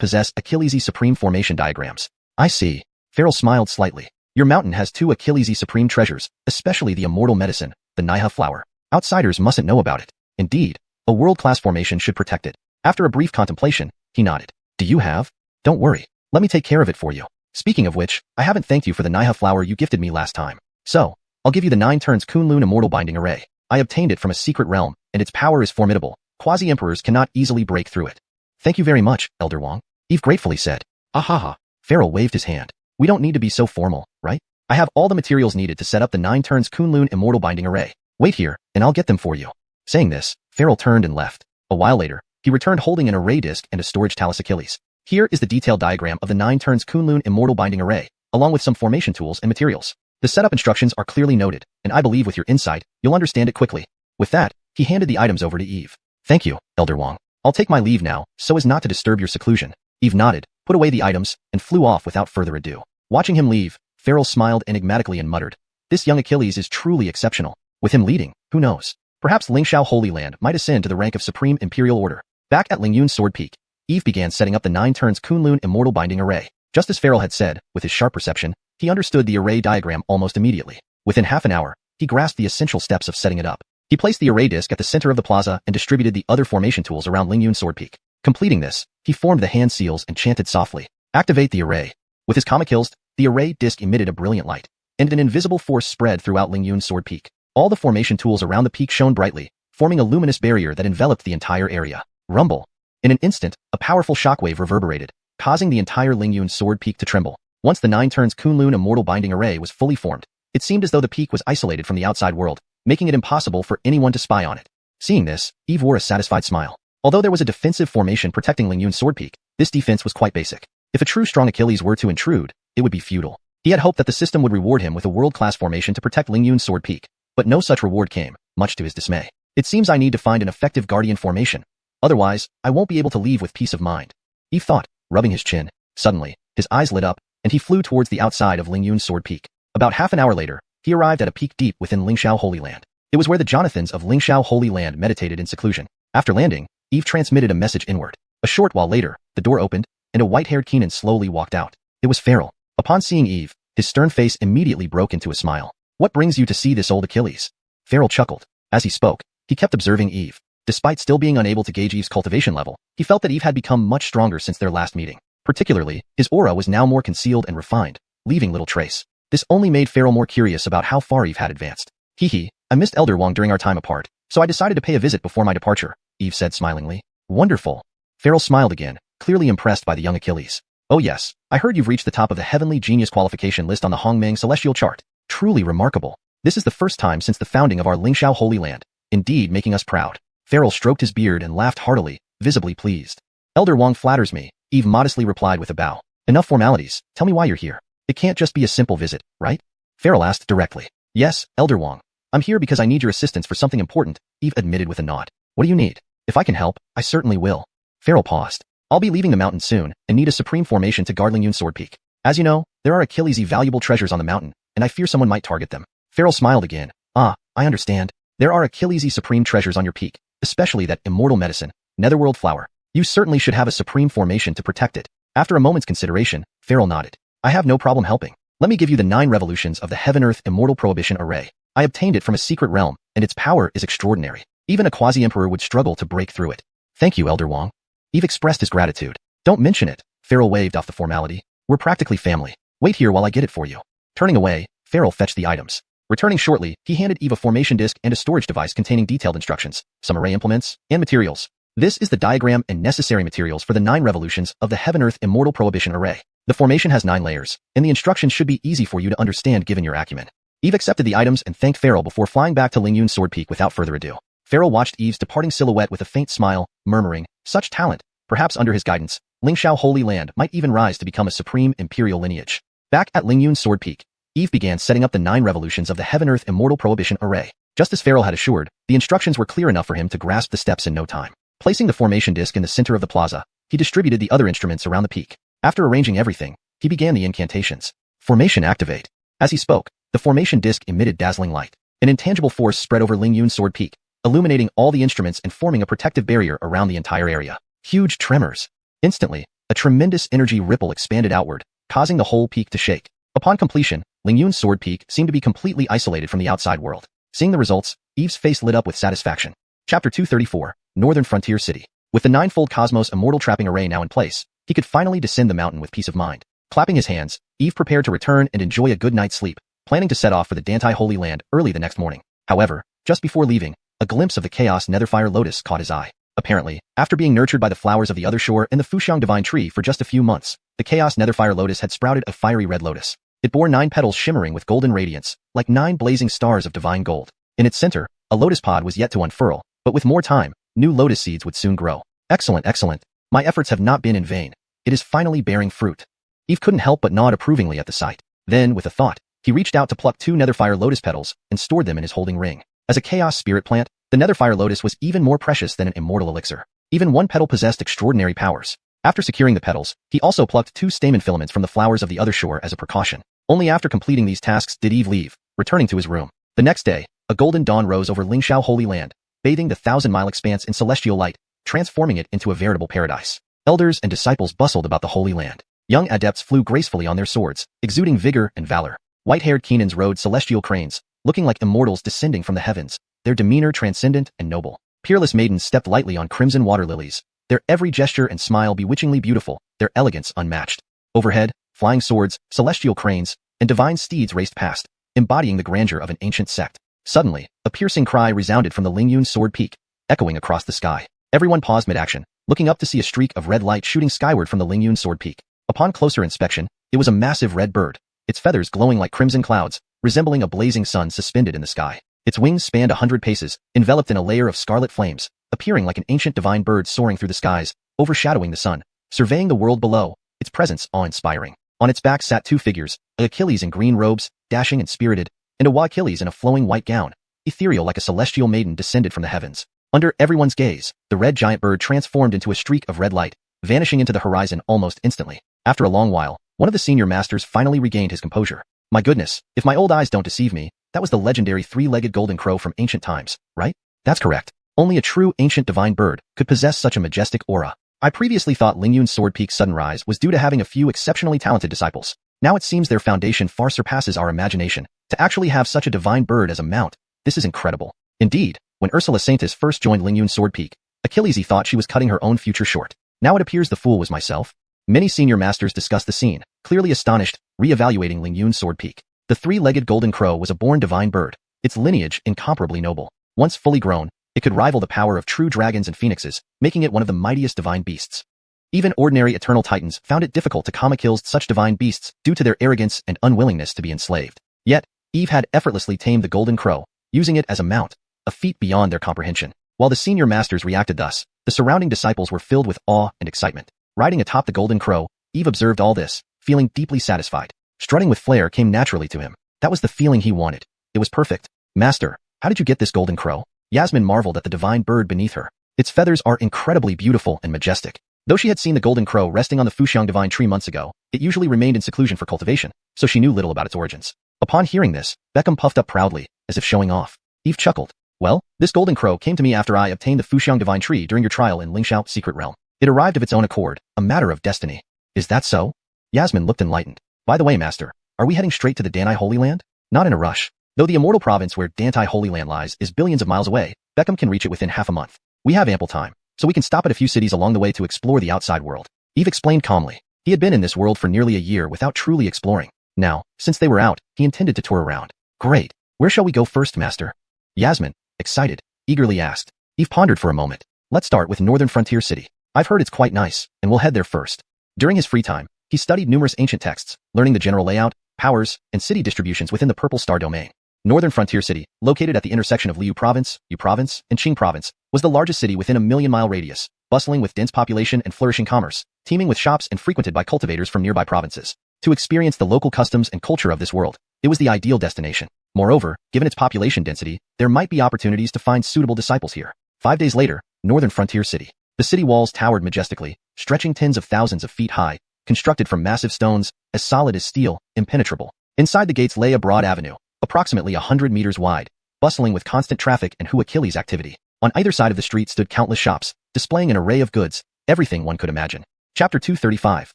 possess Achillesy Supreme formation diagrams. I see. Farrell smiled slightly. Your mountain has 2 Achillesy Supreme treasures, especially the immortal medicine, the Naiha flower. Outsiders mustn't know about it. Indeed, a world-class formation should protect it. After a brief contemplation, he nodded. Do you have? Don't worry. Let me take care of it for you. Speaking of which, I haven't thanked you for the Naiha flower you gifted me last time. So, I'll give you the 9 turns Kunlun Immortal Binding Array. I obtained it from a secret realm, and its power is formidable. Quasi-emperors cannot easily break through it. Thank you very much, Elder Wong. Eve gratefully said. Ahaha. Farrell waved his hand. We don't need to be so formal, right? I have all the materials needed to set up the 9 turns Kunlun Immortal Binding Array. Wait here, and I'll get them for you. Saying this, Farrell turned and left. A while later, he returned holding an array disc and a storage talus Achilles. Here is the detailed diagram of the 9 turns Kunlun Immortal Binding Array, along with some formation tools and materials. The setup instructions are clearly noted, and I believe with your insight, you'll understand it quickly. With that, he handed the items over to Eve. Thank you, Elder Wong. I'll take my leave now, so as not to disturb your seclusion. Eve nodded, put away the items, and flew off without further ado. Watching him leave, Farrell smiled enigmatically and muttered, this young Achilles is truly exceptional. With him leading, who knows? Perhaps Lingxiao Holy Land might ascend to the rank of Supreme Imperial Order. Back at Lingyun Sword Peak, Eve began setting up the 9 turns Kunlun Immortal Binding Array. Just as Farrell had said, with his sharp perception, he understood the array diagram almost immediately. Within half an hour, he grasped the essential steps of setting it up. He placed the array disc at the center of the plaza and distributed the other formation tools around Lingyun Sword Peak. Completing this, he formed the hand seals and chanted softly, activate the array. With his Kama kills, the array disc emitted a brilliant light, and an invisible force spread throughout Lingyun Sword Peak. All the formation tools around the peak shone brightly, forming a luminous barrier that enveloped the entire area. Rumble. In an instant, a powerful shockwave reverberated, causing the entire Lingyun Sword Peak to tremble. Once the 9 turns Kunlun Immortal Binding Array was fully formed, it seemed as though the peak was isolated from the outside world, making it impossible for anyone to spy on it. Seeing this, Eve wore a satisfied smile. Although there was a defensive formation protecting Lingyun Sword Peak, this defense was quite basic. If a true strong Achilles were to intrude, it would be futile. He had hoped that the system would reward him with a world-class formation to protect Lingyun Sword Peak, but no such reward came, much to his dismay. It seems I need to find an effective guardian formation. Otherwise, I won't be able to leave with peace of mind. Eve thought, rubbing his chin. Suddenly, his eyes lit up, and he flew towards the outside of Lingyun Sword Peak. About half an hour later, he arrived at a peak deep within Lingxiao Holy Land. It was where the Jonathans of Lingxiao Holy Land meditated in seclusion. After landing, Eve transmitted a message inward. A short while later, the door opened, and a white-haired Keenan slowly walked out. It was Farrell. Upon seeing Eve, his stern face immediately broke into a smile. What brings you to see this old Achilles? Farrell chuckled. As he spoke, he kept observing Eve. Despite still being unable to gauge Eve's cultivation level, he felt that Eve had become much stronger since their last meeting. Particularly, his aura was now more concealed and refined, leaving little trace. This only made Farrell more curious about how far Eve had advanced. Hee, I missed Elder Wong during our time apart, so I decided to pay a visit before my departure, Eve said smilingly. Wonderful. Farrell smiled again, clearly impressed by the young Achilles. Oh yes, I heard you've reached the top of the Heavenly Genius qualification list on the Hongmeng Celestial chart. Truly remarkable. This is the first time since the founding of our Lingxiao Holy Land, indeed making us proud. Farrell stroked his beard and laughed heartily, visibly pleased. Elder Wong flatters me, Eve modestly replied with a bow. Enough formalities, tell me why you're here. It can't just be a simple visit, right? Farrell asked directly. Yes, Elder Wong. I'm here because I need your assistance for something important, Eve admitted with a nod. What do you need? If I can help, I certainly will. Farrell paused. I'll be leaving the mountain soon, and need a supreme formation to guard Lingyun Sword Peak. As you know, there are Achilles' valuable treasures on the mountain, and I fear someone might target them. Farrell smiled again. Ah, I understand. There are Achilles' supreme treasures on your peak, especially that immortal medicine, Netherworld flower. You certainly should have a supreme formation to protect it. After a moment's consideration, Farrell nodded. I have no problem helping. Let me give you the 9 revolutions of the Heaven-Earth Immortal Prohibition Array. I obtained it from a secret realm, and its power is extraordinary. Even a quasi-emperor would struggle to break through it. Thank you, Elder Wong. Eve expressed his gratitude. Don't mention it. Farrell waved off the formality. We're practically family. Wait here while I get it for you. Turning away, Farrell fetched the items. Returning shortly, he handed Eve a formation disk and a storage device containing detailed instructions, some array implements, and materials. This is the diagram and necessary materials for the 9 revolutions of the Heaven-Earth Immortal Prohibition Array. The formation has 9 layers, and the instructions should be easy for you to understand given your acumen. Eve accepted the items and thanked Farrell before flying back to Lingyun Sword Peak without further ado. Farrell watched Eve's departing silhouette with a faint smile, murmuring, such talent. Perhaps under his guidance, Lingxiao Holy Land might even rise to become a supreme imperial lineage. Back at Lingyun Sword Peak, Eve began setting up the 9 revolutions of the Heaven-Earth Immortal Prohibition Array. Just as Farrell had assured, the instructions were clear enough for him to grasp the steps in no time. Placing the formation disk in the center of the plaza, he distributed the other instruments around the peak. After arranging everything, he began the incantations. Formation activate. As he spoke, the formation disk emitted dazzling light. An intangible force spread over Lingyun Sword Peak, illuminating all the instruments and forming a protective barrier around the entire area. Huge tremors. Instantly, a tremendous energy ripple expanded outward, causing the whole peak to shake. Upon completion, Lingyun Sword Peak seemed to be completely isolated from the outside world. Seeing the results, Eve's face lit up with satisfaction. Chapter 234, Northern Frontier City. With the 9-fold Cosmos Immortal Trapping Array now in place, he could finally descend the mountain with peace of mind. Clapping his hands, Eve prepared to return and enjoy a good night's sleep, planning to set off for the Dantai Holy Land early the next morning. However, just before leaving, a glimpse of the Chaos Netherfire Lotus caught his eye. Apparently, after being nurtured by the flowers of the other shore and the Fuxiang Divine Tree for just a few months, the Chaos Netherfire Lotus had sprouted a fiery red lotus. It bore 9 petals shimmering with golden radiance, like 9 blazing stars of divine gold. In its center, a lotus pod was yet to unfurl, but with more time, new lotus seeds would soon grow. Excellent, excellent. My efforts have not been in vain. It is finally bearing fruit. Eve couldn't help but nod approvingly at the sight. Then, with a thought, he reached out to pluck 2 Netherfire Lotus petals and stored them in his holding ring. As a Chaos Spirit plant, the Netherfire Lotus was even more precious than an immortal elixir. Even one petal possessed extraordinary powers. After securing the petals, he also plucked 2 stamen filaments from the flowers of the other shore as a precaution. Only after completing these tasks did Eve leave, returning to his room. The next day, a golden dawn rose over Lingxiao Holy Land, bathing the 1,000-mile expanse in celestial light, transforming it into a veritable paradise. Elders and disciples bustled about the Holy Land. Young adepts flew gracefully on their swords, exuding vigor and valor. White-haired Keenans rode celestial cranes, looking like immortals descending from the heavens, their demeanor transcendent and noble. Peerless maidens stepped lightly on crimson water lilies, their every gesture and smile bewitchingly beautiful, their elegance unmatched. Overhead, flying swords, celestial cranes, and divine steeds raced past, embodying the grandeur of an ancient sect. Suddenly, a piercing cry resounded from the Lingyun Sword Peak, echoing across the sky. Everyone paused mid-action, looking up to see a streak of red light shooting skyward from the Lingyun Sword Peak. Upon closer inspection, it was a massive red bird, its feathers glowing like crimson clouds, resembling a blazing sun suspended in the sky. Its wings spanned 100 paces, enveloped in a layer of scarlet flames, appearing like an ancient divine bird soaring through the skies, overshadowing the sun, surveying the world below, its presence awe-inspiring. On its back sat 2 figures, a Achilles in green robes, dashing and spirited, and a Achilles in a flowing white gown, ethereal like a celestial maiden descended from the heavens. Under everyone's gaze, the red giant bird transformed into a streak of red light, vanishing into the horizon almost instantly. After a long while, one of the senior masters finally regained his composure. My goodness, if my old eyes don't deceive me, that was the legendary 3-legged golden crow from ancient times, right? That's correct. Only a true ancient divine bird could possess such a majestic aura. I previously thought Lingyun Sword Peak's sudden rise was due to having a few exceptionally talented disciples. Now it seems their foundation far surpasses our imagination. To actually have such a divine bird as a mount, this is incredible. Indeed, when Ursula Saintis first joined Lingyun Sword Peak, Achilles thought she was cutting her own future short. Now it appears the fool was myself. Many senior masters discussed the scene, clearly astonished, re-evaluating Lingyun Sword Peak. The three-legged golden crow was a born divine bird, its lineage incomparably noble. Once fully grown, it could rival the power of true dragons and phoenixes, making it one of the mightiest divine beasts. Even ordinary eternal titans found it difficult to kill such divine beasts due to their arrogance and unwillingness to be enslaved. Yet, Eve had effortlessly tamed the golden crow, using it as a mount, a feat beyond their comprehension. While the senior masters reacted thus, the surrounding disciples were filled with awe and excitement. Riding atop the golden crow, Eve observed all this, feeling deeply satisfied. Strutting with flair came naturally to him. That was the feeling he wanted. It was perfect. Master, how did you get this golden crow? Yasmin marveled at the divine bird beneath her. Its feathers are incredibly beautiful and majestic. Though she had seen the golden crow resting on the Fuxiang divine tree months ago, it usually remained in seclusion for cultivation, so she knew little about its origins. Upon hearing this, Beckham puffed up proudly, as if showing off. Eve chuckled. Well, this golden crow came to me after I obtained the Fuxiang divine tree during your trial in Lingxiao secret realm. It arrived of its own accord, a matter of destiny. Is that so? Yasmin looked enlightened. By the way, Master, are we heading straight to the Danai Holy Land? Not in a rush. Though the Immortal province where Dantai Holy Land lies is billions of miles away, Beckham can reach it within half a month. We have ample time, so we can stop at a few cities along the way to explore the outside world. Eve explained calmly. He had been in this world for nearly a year without truly exploring. Now, since they were out, he intended to tour around. Great. Where shall we go first, Master? Yasmin, excited, eagerly asked. Eve pondered for a moment. Let's start with Northern Frontier City. I've heard it's quite nice, and we'll head there first. During his free time, he studied numerous ancient texts, learning the general layout, powers, and city distributions within the Purple Star domain. Northern Frontier City, located at the intersection of Liu Province, Yu Province, and Qing Province, was the largest city within a million-mile radius, bustling with dense population and flourishing commerce, teeming with shops and frequented by cultivators from nearby provinces. To experience the local customs and culture of this world, it was the ideal destination. Moreover, given its population density, there might be opportunities to find suitable disciples here. 5 days later, Northern Frontier City. The city walls towered majestically, stretching tens of thousands of feet high, constructed from massive stones, as solid as steel, impenetrable. Inside the gates lay a broad avenue, approximately 100 meters wide, bustling with constant traffic and Achilles activity. On either side of the street stood countless shops, displaying an array of goods, everything one could imagine. Chapter 235.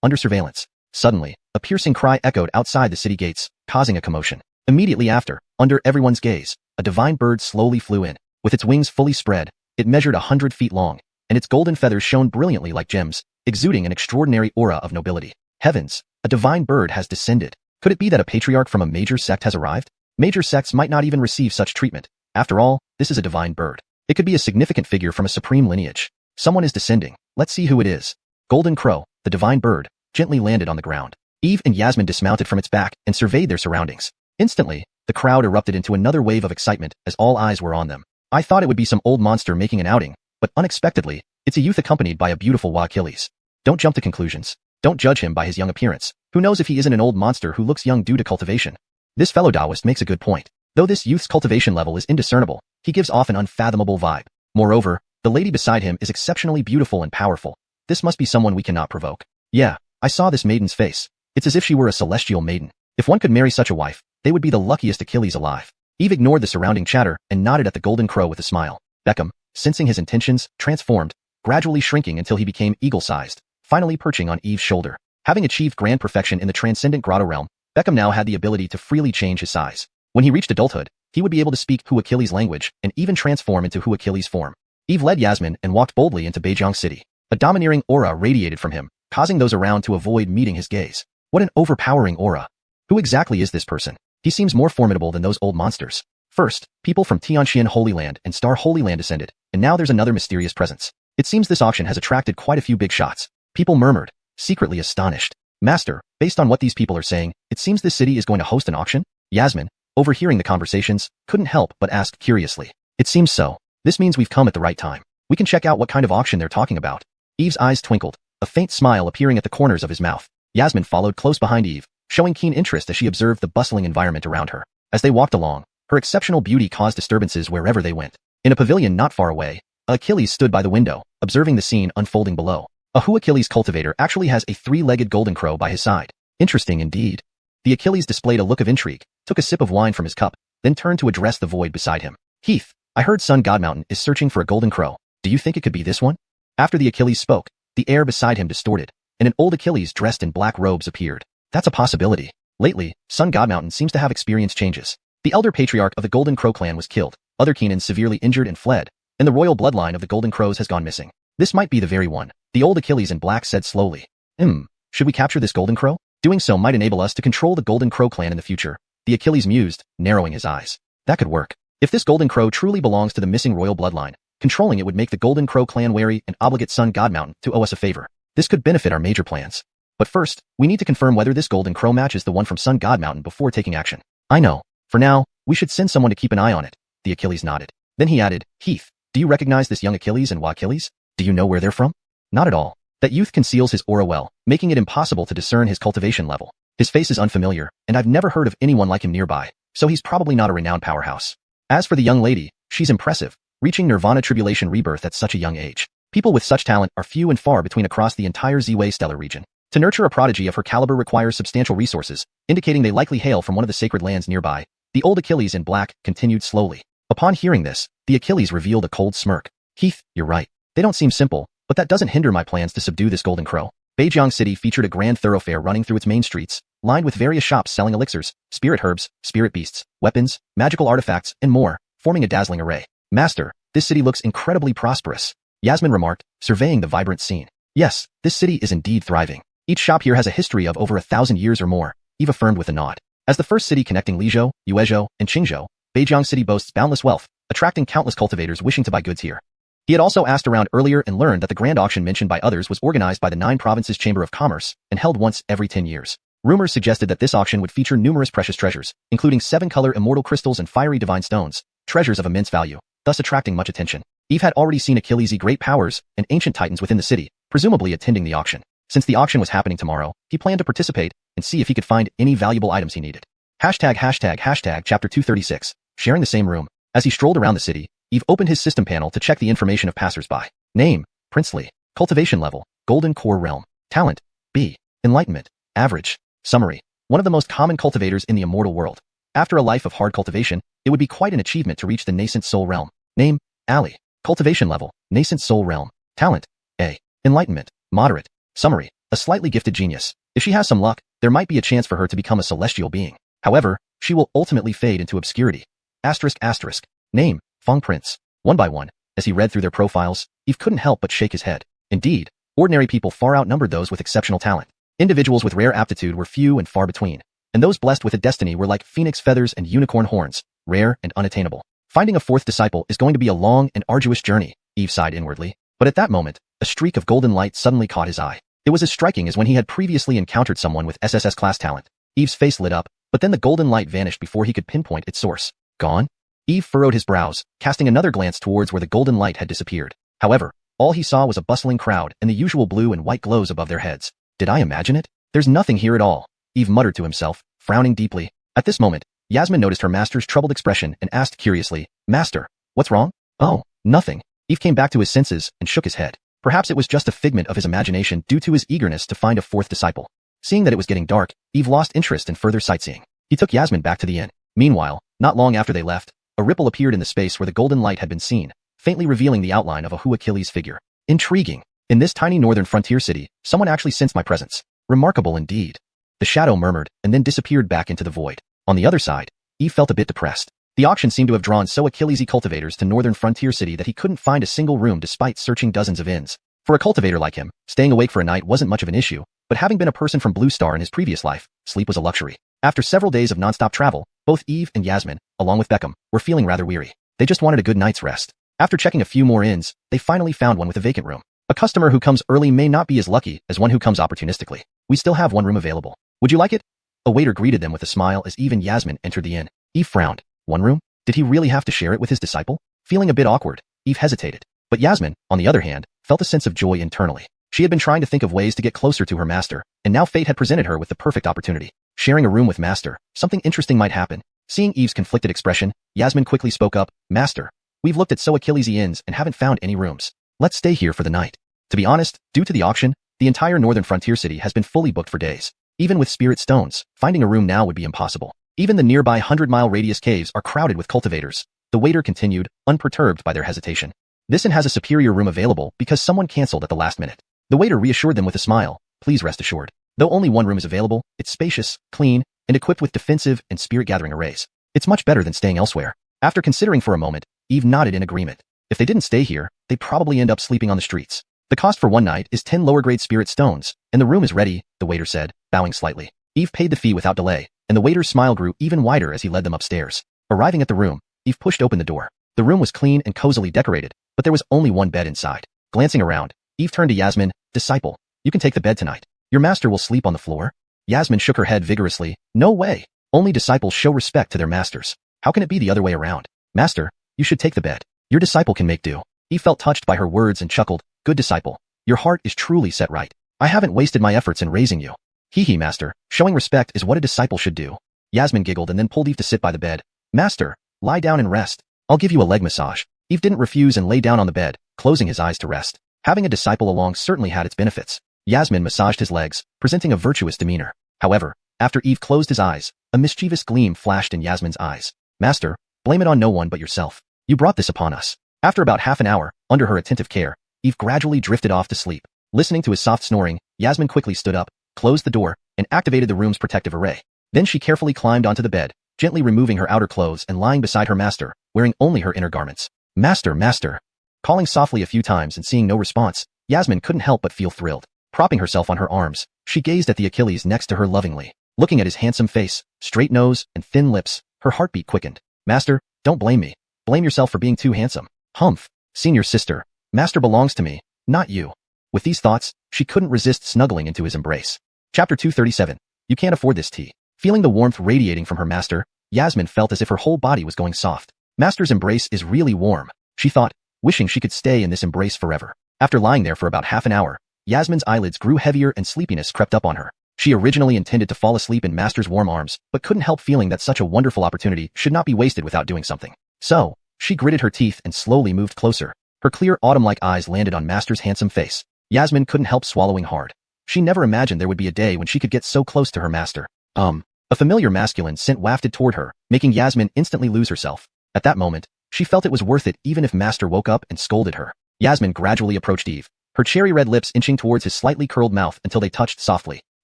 Under Surveillance. Suddenly, a piercing cry echoed outside the city gates, causing a commotion. Immediately after, under everyone's gaze, a divine bird slowly flew in. With its wings fully spread, it measured 100 feet long, and its golden feathers shone brilliantly like gems, exuding an extraordinary aura of nobility. Heavens, a divine bird has descended. Could it be that a patriarch from a major sect has arrived? Major sects might not even receive such treatment. After all, this is a divine bird. It could be a significant figure from a supreme lineage. Someone is descending. Let's see who it is. Golden Crow, the divine bird, gently landed on the ground. Eve and Yasmin dismounted from its back and surveyed their surroundings. Instantly, the crowd erupted into another wave of excitement as all eyes were on them. I thought it would be some old monster making an outing, but unexpectedly, it's a youth accompanied by a beautiful Achilles. Don't jump to conclusions. Don't judge him by his young appearance. Who knows if he isn't an old monster who looks young due to cultivation? This fellow Taoist makes a good point. Though this youth's cultivation level is indiscernible, he gives off an unfathomable vibe. Moreover, the lady beside him is exceptionally beautiful and powerful. This must be someone we cannot provoke. Yeah, I saw this maiden's face. It's as if she were a celestial maiden. If one could marry such a wife, they would be the luckiest Achilles alive. Eve ignored the surrounding chatter and nodded at the golden crow with a smile. Beckham, sensing his intentions, transformed, gradually shrinking until he became eagle-sized, finally perching on Eve's shoulder. Having achieved grand perfection in the transcendent grotto realm, Beckham now had the ability to freely change his size. When he reached adulthood, he would be able to speak Achilles language and even transform into Achilles form. Eve led Yasmin and walked boldly into Beijiang City. A domineering aura radiated from him, causing those around to avoid meeting his gaze. What an overpowering aura. Who exactly is this person? He seems more formidable than those old monsters. First, people from Tianxian Holy Land and Star Holy Land descended, and now there's another mysterious presence. It seems this auction has attracted quite a few big shots. People murmured, secretly astonished. Master, based on what these people are saying, it seems this city is going to host an auction? Yasmin, overhearing the conversations, couldn't help but ask curiously. It seems so. This means we've come at the right time. We can check out what kind of auction they're talking about. Eve's eyes twinkled, a faint smile appearing at the corners of his mouth. Yasmin followed close behind Eve, showing keen interest as she observed the bustling environment around her. As they walked along, her exceptional beauty caused disturbances wherever they went. In a pavilion not far away, Achilles stood by the window, observing the scene unfolding below. Achilles cultivator actually has a three-legged golden crow by his side. Interesting indeed. The Achilles displayed a look of intrigue, took a sip of wine from his cup, then turned to address the void beside him. Heath, I heard Sun God Mountain is searching for a golden crow. Do you think it could be this one? After the Achilles spoke, the air beside him distorted, and an old Achilles dressed in black robes appeared. That's a possibility. Lately, Sun God Mountain seems to have experienced changes. The elder patriarch of the Golden Crow clan was killed, other Keenans severely injured and fled, and the royal bloodline of the Golden Crows has gone missing. This might be the very one. The old Achilles in black said slowly. Should we capture this Golden Crow? Doing so might enable us to control the Golden Crow clan in the future. the Achilles mused, narrowing his eyes. That could work. If this Golden Crow truly belongs to the missing royal bloodline, controlling it would make the Golden Crow clan wary and obligate Sun God Mountain to owe us a favor. This could benefit our major plans. But first, we need to confirm whether this Golden Crow matches the one from Sun God Mountain before taking action. I know. For now, we should send someone to keep an eye on it. The Achilles nodded. Then he added, Heath, do you recognize this young Achilles and Achilles? Do you know where they're from? Not at all. That youth conceals his aura well, making it impossible to discern his cultivation level. His face is unfamiliar, and I've never heard of anyone like him nearby, so he's probably not a renowned powerhouse. As for the young lady, she's impressive, reaching Nirvana Tribulation rebirth at such a young age. People with such talent are few and far between across the entire Z-Way stellar region. To nurture a prodigy of her caliber requires substantial resources, indicating they likely hail from one of the sacred lands nearby. The old Achilles in black continued slowly. Upon hearing this, the Achilles revealed a cold smirk. Heath, you're right. They don't seem simple, but that doesn't hinder my plans to subdue this Golden Crow. Beijiang City featured a grand thoroughfare running through its main streets, lined with various shops selling elixirs, spirit herbs, spirit beasts, weapons, magical artifacts, and more, forming a dazzling array. Master, this city looks incredibly prosperous, Yasmin remarked, surveying the vibrant scene. Yes, this city is indeed thriving. Each shop here has a history of over 1,000 years or more, Eve affirmed with a nod. As the first city connecting Lizhou, Yuezhou, and Qingzhou, Beijiang City boasts boundless wealth, attracting countless cultivators wishing to buy goods here. He had also asked around earlier and learned that the grand auction mentioned by others was organized by the 9 Provinces Chamber of Commerce and held once every 10 years. Rumors suggested that this auction would feature numerous precious treasures, including 7-color immortal crystals and fiery divine stones, treasures of immense value, thus attracting much attention. Eve had already seen Achilles' great powers and ancient titans within the city, presumably attending the auction. Since the auction was happening tomorrow, he planned to participate and see if he could find any valuable items he needed. Chapter 236, sharing the same room. As he strolled around the city, Eve opened his system panel to check the information of passersby. Name, Princely. Cultivation level, Golden Core Realm. Talent, B. Enlightenment, average. Summary. One of the most common cultivators in the immortal world. After a life of hard cultivation, it would be quite an achievement to reach the nascent soul realm. Name, Ali. Cultivation level, nascent soul realm. Talent, A. Enlightenment, moderate. Summary. A slightly gifted genius. If she has some luck, there might be a chance for her to become a celestial being. However, she will ultimately fade into obscurity. ***. Name, Feng Prince. One by one, as he read through their profiles, Eve couldn't help but shake his head. Indeed, ordinary people far outnumbered those with exceptional talent. Individuals with rare aptitude were few and far between, and those blessed with a destiny were like phoenix feathers and unicorn horns, rare and unattainable. Finding a fourth disciple is going to be a long and arduous journey, Eve sighed inwardly. But at that moment, a streak of golden light suddenly caught his eye. It was as striking as when he had previously encountered someone with SSS class talent. Eve's face lit up, but then the golden light vanished before he could pinpoint its source. Gone? Eve furrowed his brows, casting another glance towards where the golden light had disappeared. However, all he saw was a bustling crowd and the usual blue and white glows above their heads. Did I imagine it? There's nothing here at all, Eve muttered to himself, frowning deeply. At this moment, Yasmin noticed her master's troubled expression and asked curiously, Master, what's wrong? Oh, nothing. Eve came back to his senses and shook his head. Perhaps it was just a figment of his imagination due to his eagerness to find a fourth disciple. Seeing that it was getting dark, Eve lost interest in further sightseeing. He took Yasmin back to the inn. Meanwhile, not long after they left, a ripple appeared in the space where the golden light had been seen, faintly revealing the outline of a Achilles figure. Intriguing. In this tiny northern frontier city, someone actually sensed my presence. Remarkable indeed. The shadow murmured and then disappeared back into the void. On the other side, Eve felt a bit depressed. The auction seemed to have drawn so Achillesy cultivators to northern frontier city that he couldn't find a single room despite searching dozens of inns. For a cultivator like him, staying awake for a night wasn't much of an issue, but having been a person from Blue Star in his previous life, sleep was a luxury. After several days of non-stop travel, both Eve and Yasmin, along with Beckham, were feeling rather weary. They just wanted a good night's rest. After checking a few more inns, they finally found one with a vacant room. A customer who comes early may not be as lucky as one who comes opportunistically. We still have one room available. Would you like it? A waiter greeted them with a smile as Eve and Yasmin entered the inn. Eve frowned. One room? Did he really have to share it with his disciple? Feeling a bit awkward, Eve hesitated. But Yasmin, on the other hand, felt a sense of joy internally. She had been trying to think of ways to get closer to her master, and now fate had presented her with the perfect opportunity. Sharing a room with master, something interesting might happen. Seeing Eve's conflicted expression, Yasmin quickly spoke up, Master, we've looked at so Achillesy inns and haven't found any rooms. Let's stay here for the night. To be honest, due to the auction, the entire northern frontier city has been fully booked for days. Even with spirit stones, finding a room now would be impossible. Even the nearby 100-mile radius caves are crowded with cultivators. The waiter continued, unperturbed by their hesitation. This inn has a superior room available because someone canceled at the last minute. The waiter reassured them with a smile. Please rest assured. Though only one room is available, it's spacious, clean, and equipped with defensive and spirit-gathering arrays. It's much better than staying elsewhere. After considering for a moment, Eve nodded in agreement. If they didn't stay here, they'd probably end up sleeping on the streets. The cost for one night is 10 lower-grade spirit stones, and the room is ready, the waiter said, bowing slightly. Eve paid the fee without delay, and the waiter's smile grew even wider as he led them upstairs. Arriving at the room, Eve pushed open the door. The room was clean and cozily decorated, but there was only one bed inside. Glancing around, Eve turned to Yasmin. Disciple, you can take the bed tonight. Your master will sleep on the floor. Yasmin shook her head vigorously. No way. Only disciples show respect to their masters. How can it be the other way around? Master, you should take the bed. Your disciple can make do. Eve felt touched by her words and chuckled. Good disciple. Your heart is truly set right. I haven't wasted my efforts in raising you. Hee master, showing respect is what a disciple should do. Yasmin giggled and then pulled Eve to sit by the bed. Master, lie down and rest. I'll give you a leg massage. Eve didn't refuse and lay down on the bed, closing his eyes to rest. Having a disciple along certainly had its benefits. Yasmin massaged his legs, presenting a virtuous demeanor. However, after Eve closed his eyes, a mischievous gleam flashed in Yasmin's eyes. Master, blame it on no one but yourself. You brought this upon us. After about half an hour, under her attentive care, Eve gradually drifted off to sleep. Listening to his soft snoring, Yasmin quickly stood up, closed the door, and activated the room's protective array. Then she carefully climbed onto the bed, gently removing her outer clothes and lying beside her master, wearing only her inner garments. Master, master. Calling softly a few times and seeing no response, Yasmin couldn't help but feel thrilled. Propping herself on her arms, she gazed at the Achilles next to her lovingly. Looking at his handsome face, straight nose, and thin lips, her heartbeat quickened. Master, don't blame me. Blame yourself for being too handsome. Humph. Senior sister. Master belongs to me, not you. With these thoughts, she couldn't resist snuggling into his embrace. Chapter 237. You can't afford this tea. Feeling the warmth radiating from her master, Yasmin felt as if her whole body was going soft. Master's embrace is really warm, she thought, wishing she could stay in this embrace forever. After lying there for about half an hour, Yasmin's eyelids grew heavier and sleepiness crept up on her. She originally intended to fall asleep in Master's warm arms, but couldn't help feeling that such a wonderful opportunity should not be wasted without doing something. So, she gritted her teeth and slowly moved closer. Her clear autumn-like eyes landed on Master's handsome face. Yasmin couldn't help swallowing hard. She never imagined there would be a day when she could get so close to her master. A familiar masculine scent wafted toward her, making Yasmin instantly lose herself. At that moment, she felt it was worth it even if Master woke up and scolded her. Yasmin gradually approached Eve, her cherry-red lips inching towards his slightly curled mouth until they touched softly.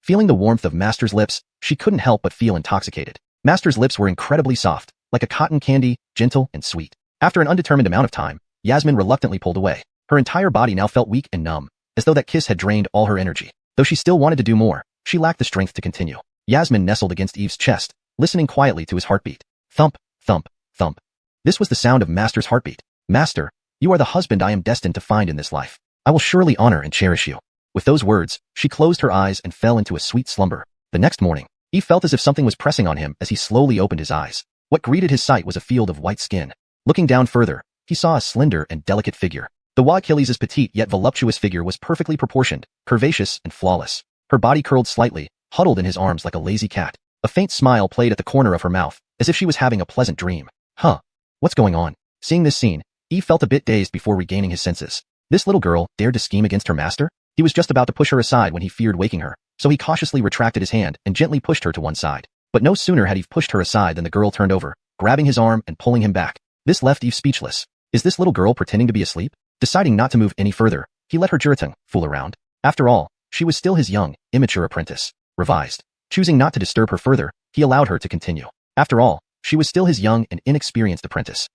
Feeling the warmth of Master's lips, she couldn't help but feel intoxicated. Master's lips were incredibly soft, like a cotton candy, gentle and sweet. After an undetermined amount of time, Yasmin reluctantly pulled away. Her entire body now felt weak and numb, as though that kiss had drained all her energy. Though she still wanted to do more, she lacked the strength to continue. Yasmin nestled against Eve's chest, listening quietly to his heartbeat. Thump, thump, thump. This was the sound of Master's heartbeat. Master, you are the husband I am destined to find in this life. I will surely honor and cherish you. With those words, she closed her eyes and fell into a sweet slumber. The next morning, Eve felt as if something was pressing on him as he slowly opened his eyes. What greeted his sight was a field of white skin. Looking down further, he saw a slender and delicate figure. The Achilles' petite yet voluptuous figure was perfectly proportioned, curvaceous and flawless. Her body curled slightly, huddled in his arms like a lazy cat. A faint smile played at the corner of her mouth, as if she was having a pleasant dream. Huh. What's going on? Seeing this scene, Eve felt a bit dazed before regaining his senses. This little girl dared to scheme against her master? He was just about to push her aside when he feared waking her, so he cautiously retracted his hand and gently pushed her to one side. But no sooner had Eve pushed her aside than the girl turned over, grabbing his arm and pulling him back. This left Eve speechless. Is this little girl pretending to be asleep? Deciding not to move any further, he let her Juritung fool around. After all, she was still his young, immature apprentice. Revised. Choosing not to disturb her further, he allowed her to continue. After all, she was still his young and inexperienced apprentice.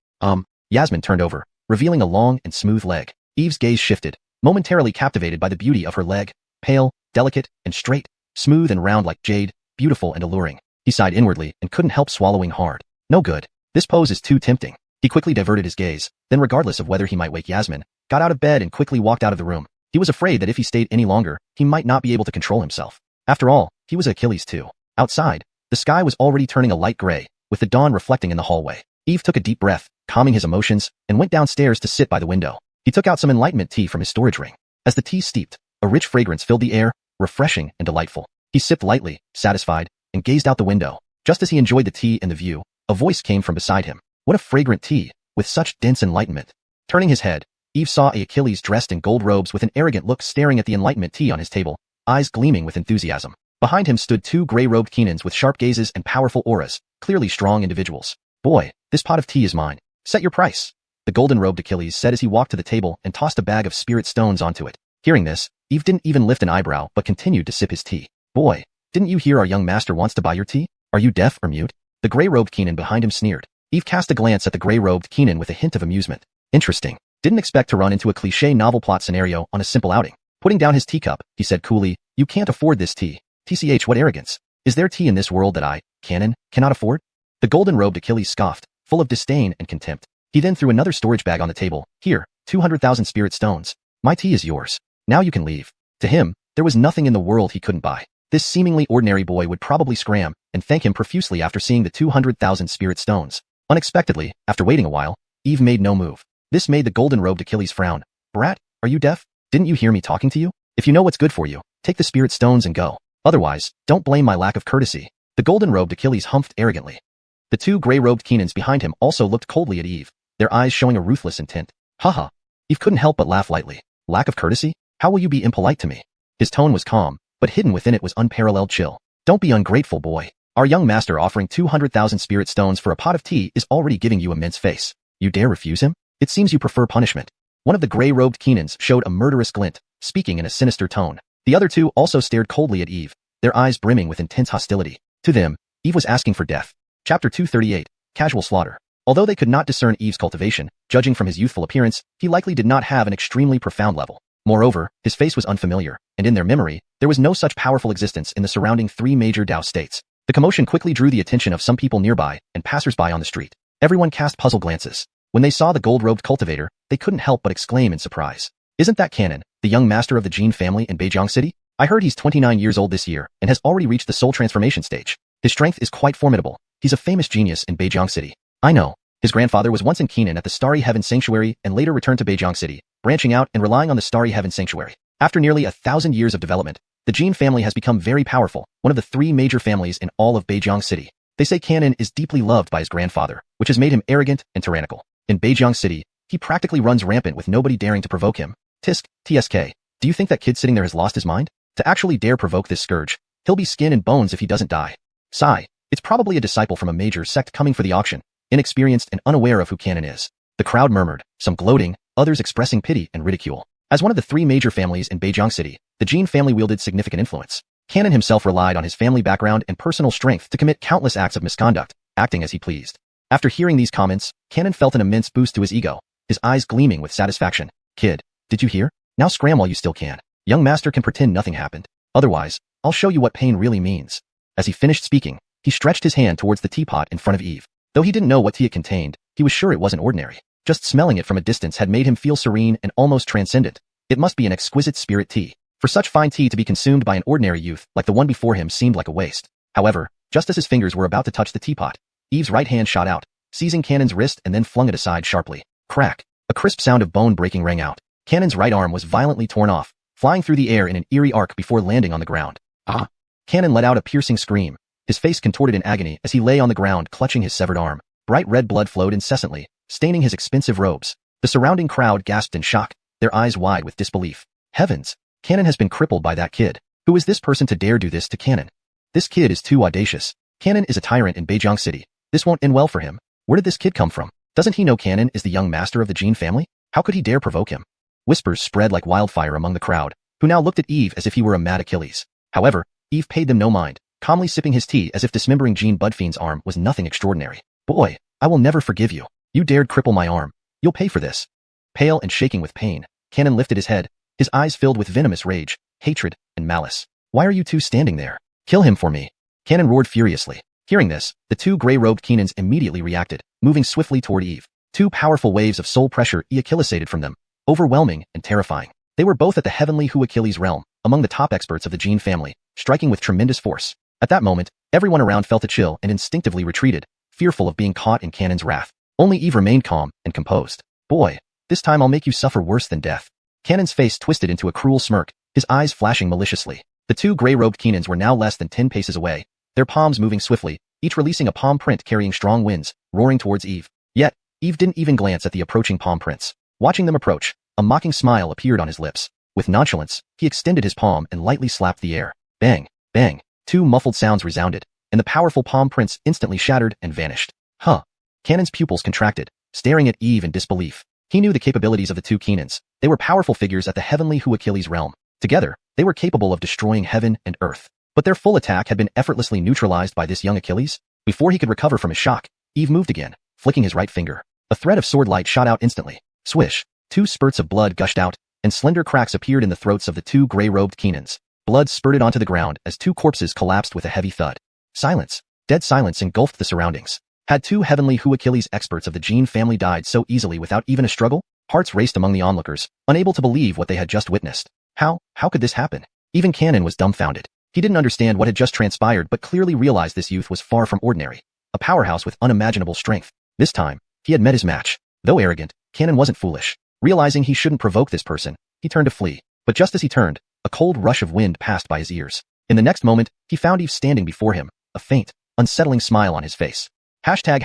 Yasmin turned over, revealing a long and smooth leg. Eve's gaze shifted, momentarily captivated by the beauty of her leg, pale, delicate, and straight, smooth and round like jade, beautiful and alluring. He sighed inwardly and couldn't help swallowing hard. No good. This pose is too tempting. He quickly diverted his gaze, then regardless of whether he might wake Yasmin, got out of bed and quickly walked out of the room. He was afraid that if he stayed any longer, he might not be able to control himself. After all, he was Achilles too. Outside, the sky was already turning a light gray, with the dawn reflecting in the hallway. Eve took a deep breath, calming his emotions, and went downstairs to sit by the window. He took out some Enlightenment tea from his storage ring. As the tea steeped, a rich fragrance filled the air, refreshing and delightful. He sipped lightly, satisfied, and gazed out the window. Just as he enjoyed the tea and the view, a voice came from beside him. What a fragrant tea, with such dense enlightenment. Turning his head, Eve saw Achilles dressed in gold robes with an arrogant look staring at the Enlightenment tea on his table, eyes gleaming with enthusiasm. Behind him stood two gray-robed Keenans with sharp gazes and powerful auras, clearly strong individuals. Boy, this pot of tea is mine. Set your price. The golden-robed Achilles said as he walked to the table and tossed a bag of spirit stones onto it. Hearing this, Eve didn't even lift an eyebrow but continued to sip his tea. Boy, didn't you hear our young master wants to buy your tea? Are you deaf or mute? The gray-robed Keenan behind him sneered. Eve cast a glance at the gray-robed Keenan with a hint of amusement. Interesting. Didn't expect to run into a cliché novel plot scenario on a simple outing. Putting down his teacup, he said coolly, you can't afford this tea. TCH, what arrogance. Is there tea in this world that I, Canon, cannot afford? The golden-robed Achilles scoffed, full of disdain and contempt. He then threw another storage bag on the table. Here, 200,000 spirit stones. My tea is yours. Now you can leave. To him, there was nothing in the world he couldn't buy. This seemingly ordinary boy would probably scram and thank him profusely after seeing the 200,000 spirit stones. Unexpectedly, after waiting a while, Eve made no move. This made the golden-robed Achilles frown. Brat, are you deaf? Didn't you hear me talking to you? If you know what's good for you, take the spirit stones and go. Otherwise, don't blame my lack of courtesy. The golden-robed Achilles humphed arrogantly. The two gray-robed Kenans behind him also looked coldly at Eve, their eyes showing a ruthless intent. Haha. Eve couldn't help but laugh lightly. Lack of courtesy? How will you be impolite to me? His tone was calm, but hidden within it was unparalleled chill. Don't be ungrateful, boy. Our young master offering 200,000 spirit stones for a pot of tea is already giving you a mince face. You dare refuse him? It seems you prefer punishment. One of the gray-robed Kenans showed a murderous glint, speaking in a sinister tone. The other two also stared coldly at Eve, their eyes brimming with intense hostility. To them, Eve was asking for death. Chapter 238, Casual Slaughter. Although they could not discern Eve's cultivation, judging from his youthful appearance, he likely did not have an extremely profound level. Moreover, his face was unfamiliar, and in their memory, there was no such powerful existence in the surrounding three major Dao states. The commotion quickly drew the attention of some people nearby and passers-by on the street. Everyone cast puzzled glances. When they saw the gold-robed cultivator, they couldn't help but exclaim in surprise. Isn't that Canon, the young master of the Jin family in Beijiang City? I heard he's 29 years old this year and has already reached the soul transformation stage. His strength is quite formidable. He's a famous genius in Beijiang City. I know. His grandfather was once in Kenan at the Starry Heaven Sanctuary and later returned to Beijiang City, branching out and relying on the Starry Heaven Sanctuary. After nearly 1,000 years of development, the Jin family has become very powerful, one of the three major families in all of Beijiang City. They say Canon is deeply loved by his grandfather, which has made him arrogant and tyrannical. In Beijiang City, he practically runs rampant with nobody daring to provoke him. TSK, do you think that kid sitting there has lost his mind? To actually dare provoke this scourge, he'll be skin and bones if he doesn't die. Sigh, it's probably a disciple from a major sect coming for the auction, inexperienced and unaware of who Canon is. The crowd murmured, some gloating, others expressing pity and ridicule. As one of the three major families in Beijiang City, the Jin family wielded significant influence. Canon himself relied on his family background and personal strength to commit countless acts of misconduct, acting as he pleased. After hearing these comments, Canon felt an immense boost to his ego, his eyes gleaming with satisfaction. Kid, did you hear? Now scram while you still can. Young master can pretend nothing happened. Otherwise, I'll show you what pain really means. As he finished speaking, he stretched his hand towards the teapot in front of Eve. Though he didn't know what tea it contained, he was sure it wasn't ordinary. Just smelling it from a distance had made him feel serene and almost transcendent. It must be an exquisite spirit tea. For such fine tea to be consumed by an ordinary youth like the one before him seemed like a waste. However, just as his fingers were about to touch the teapot, Eve's right hand shot out, seizing Canon's wrist and then flung it aside sharply. Crack! A crisp sound of bone breaking rang out. Canon's right arm was violently torn off, flying through the air in an eerie arc before landing on the ground. Ah! Canon let out a piercing scream. His face contorted in agony as he lay on the ground clutching his severed arm. Bright red blood flowed incessantly, staining his expensive robes. The surrounding crowd gasped in shock, their eyes wide with disbelief. Heavens! Canon has been crippled by that kid. Who is this person to dare do this to Canon? This kid is too audacious. Canon is a tyrant in Beijiang City. This won't end well for him. Where did this kid come from? Doesn't he know Canon is the young master of the Jin family? How could he dare provoke him? Whispers spread like wildfire among the crowd, who now looked at Eve as if he were a mad Achilles. However, Eve paid them no mind, calmly sipping his tea as if dismembering Jean Budfiend's arm was nothing extraordinary. Boy, I will never forgive you. You dared cripple my arm. You'll pay for this. Pale and shaking with pain, Canon lifted his head, his eyes filled with venomous rage, hatred, and malice. Why are you two standing there? Kill him for me. Canon roared furiously. Hearing this, the two gray-robed Kenans immediately reacted, moving swiftly toward Eve. Two powerful waves of soul pressure ejaculated from them, overwhelming and terrifying. They were both at the heavenly Hu Achilles realm, among the top experts of the Jin family, striking with tremendous force. At that moment, everyone around felt a chill and instinctively retreated, fearful of being caught in Canon's wrath. Only Eve remained calm and composed. Boy, this time I'll make you suffer worse than death. Canon's face twisted into a cruel smirk, his eyes flashing maliciously. The two gray-robed Kenans were now less than 10 paces away, their palms moving swiftly, each releasing a palm print carrying strong winds, roaring towards Eve. Yet, Eve didn't even glance at the approaching palm prints. Watching them approach, a mocking smile appeared on his lips. With nonchalance, he extended his palm and lightly slapped the air. Bang! Bang! Two muffled sounds resounded, and the powerful palm prints instantly shattered and vanished. Huh! Canon's pupils contracted, staring at Eve in disbelief. He knew the capabilities of the two Kenans. They were powerful figures at the heavenly Hu Achilles realm. Together, they were capable of destroying heaven and earth. But their full attack had been effortlessly neutralized by this young Achilles. Before he could recover from his shock, Eve moved again, flicking his right finger. A thread of sword light shot out instantly. Swish! Two spurts of blood gushed out, and slender cracks appeared in the throats of the two gray-robed Kenans. Blood spurted onto the ground as two corpses collapsed with a heavy thud. Silence. Dead silence engulfed the surroundings. Had two heavenly Achilles experts of the Gene family died so easily without even a struggle? Hearts raced among the onlookers, unable to believe what they had just witnessed. How could this happen? Even Canon was dumbfounded. He didn't understand what had just transpired but clearly realized this youth was far from ordinary. A powerhouse with unimaginable strength. This time, he had met his match. Though arrogant, Canon wasn't foolish. Realizing he shouldn't provoke this person, he turned to flee. But just as he turned, a cold rush of wind passed by his ears. In the next moment, he found Eve standing before him, a faint, unsettling smile on his face. Hashtag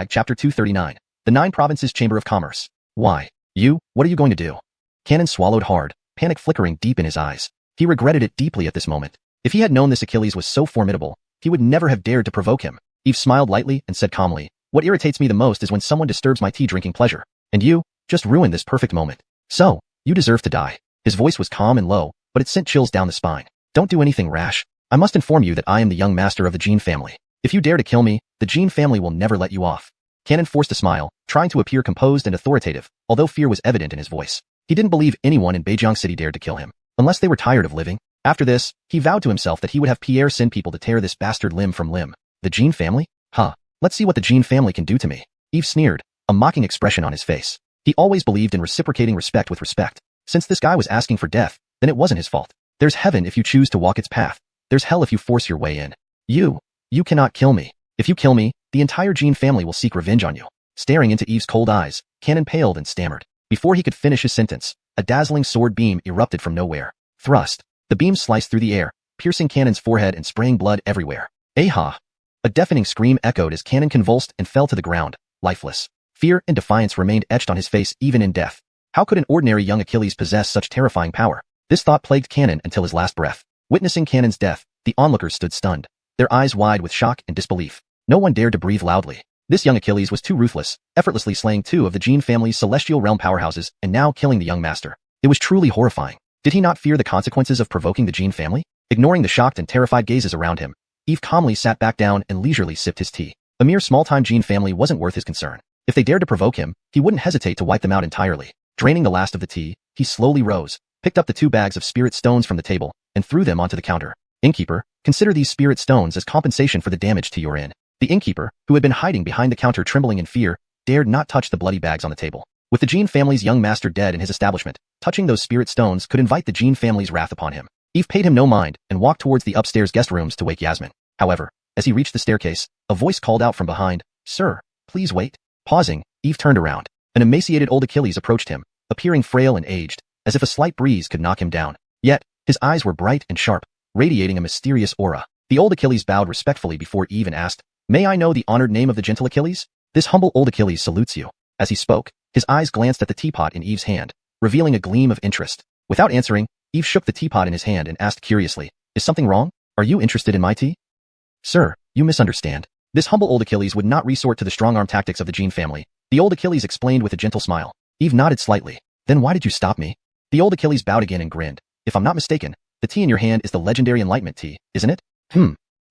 chapter 239. The 9 Provinces Chamber of Commerce. Why? You? What are you going to do? Canon swallowed hard, panic flickering deep in his eyes. He regretted it deeply at this moment. If he had known this Achilles was so formidable, he would never have dared to provoke him. Eve smiled lightly and said calmly, "What irritates me the most is when someone disturbs my tea-drinking pleasure. And you just ruined this perfect moment. So, you deserve to die." His voice was calm and low, but it sent chills down the spine. "Don't do anything rash. I must inform you that I am the young master of the Gene family. If you dare to kill me, the Gene family will never let you off." Canon forced a smile, trying to appear composed and authoritative, although fear was evident in his voice. He didn't believe anyone in Beijiang City dared to kill him, unless they were tired of living. After this, he vowed to himself that he would have Pierre send people to tear this bastard limb from limb. The Gene family? Huh. Let's see what the Gene family can do to me. Eve sneered, a mocking expression on his face. He always believed in reciprocating respect with respect. Since this guy was asking for death, then it wasn't his fault. There's heaven if you choose to walk its path. There's hell if you force your way in. You cannot kill me. If you kill me, the entire Gene family will seek revenge on you. Staring into Eve's cold eyes, Canon paled and stammered. Before he could finish his sentence, a dazzling sword beam erupted from nowhere. Thrust. The beam sliced through the air, piercing Canon's forehead and spraying blood everywhere. Aha! A deafening scream echoed as Canon convulsed and fell to the ground, lifeless. Fear and defiance remained etched on his face even in death. How could an ordinary young Achilles possess such terrifying power? This thought plagued Canon until his last breath. Witnessing Canon's death, the onlookers stood stunned, their eyes wide with shock and disbelief. No one dared to breathe loudly. This young Achilles was too ruthless, effortlessly slaying 2 of the Gene family's celestial realm powerhouses and now killing the young master. It was truly horrifying. Did he not fear the consequences of provoking the Gene family? Ignoring the shocked and terrified gazes around him, Eve calmly sat back down and leisurely sipped his tea. A mere small-time Gene family wasn't worth his concern. If they dared to provoke him, he wouldn't hesitate to wipe them out entirely. Draining the last of the tea, he slowly rose, picked up the 2 bags of spirit stones from the table, and threw them onto the counter. Innkeeper, consider these spirit stones as compensation for the damage to your inn. The innkeeper, who had been hiding behind the counter trembling in fear, dared not touch the bloody bags on the table. With the Gene family's young master dead in his establishment, touching those spirit stones could invite the Gene family's wrath upon him. Eve paid him no mind and walked towards the upstairs guest rooms to wake Yasmin. However, as he reached the staircase, a voice called out from behind, "Sir, please wait." Pausing, Eve turned around. An emaciated old Achilles approached him, appearing frail and aged, as if a slight breeze could knock him down. Yet, his eyes were bright and sharp, radiating a mysterious aura. The old Achilles bowed respectfully before Eve and asked, "May I know the honored name of the gentle Achilles?" "This humble old Achilles salutes you." As he spoke, his eyes glanced at the teapot in Eve's hand, revealing a gleam of interest. Without answering, Eve shook the teapot in his hand and asked curiously, "Is something wrong? Are you interested in my tea?" "Sir, you misunderstand. This humble old Achilles would not resort to the strong-arm tactics of the Gene family," the old Achilles explained with a gentle smile. Eve nodded slightly. "Then why did you stop me?" The old Achilles bowed again and grinned. "If I'm not mistaken, the tea in your hand is the legendary Enlightenment tea, isn't it?"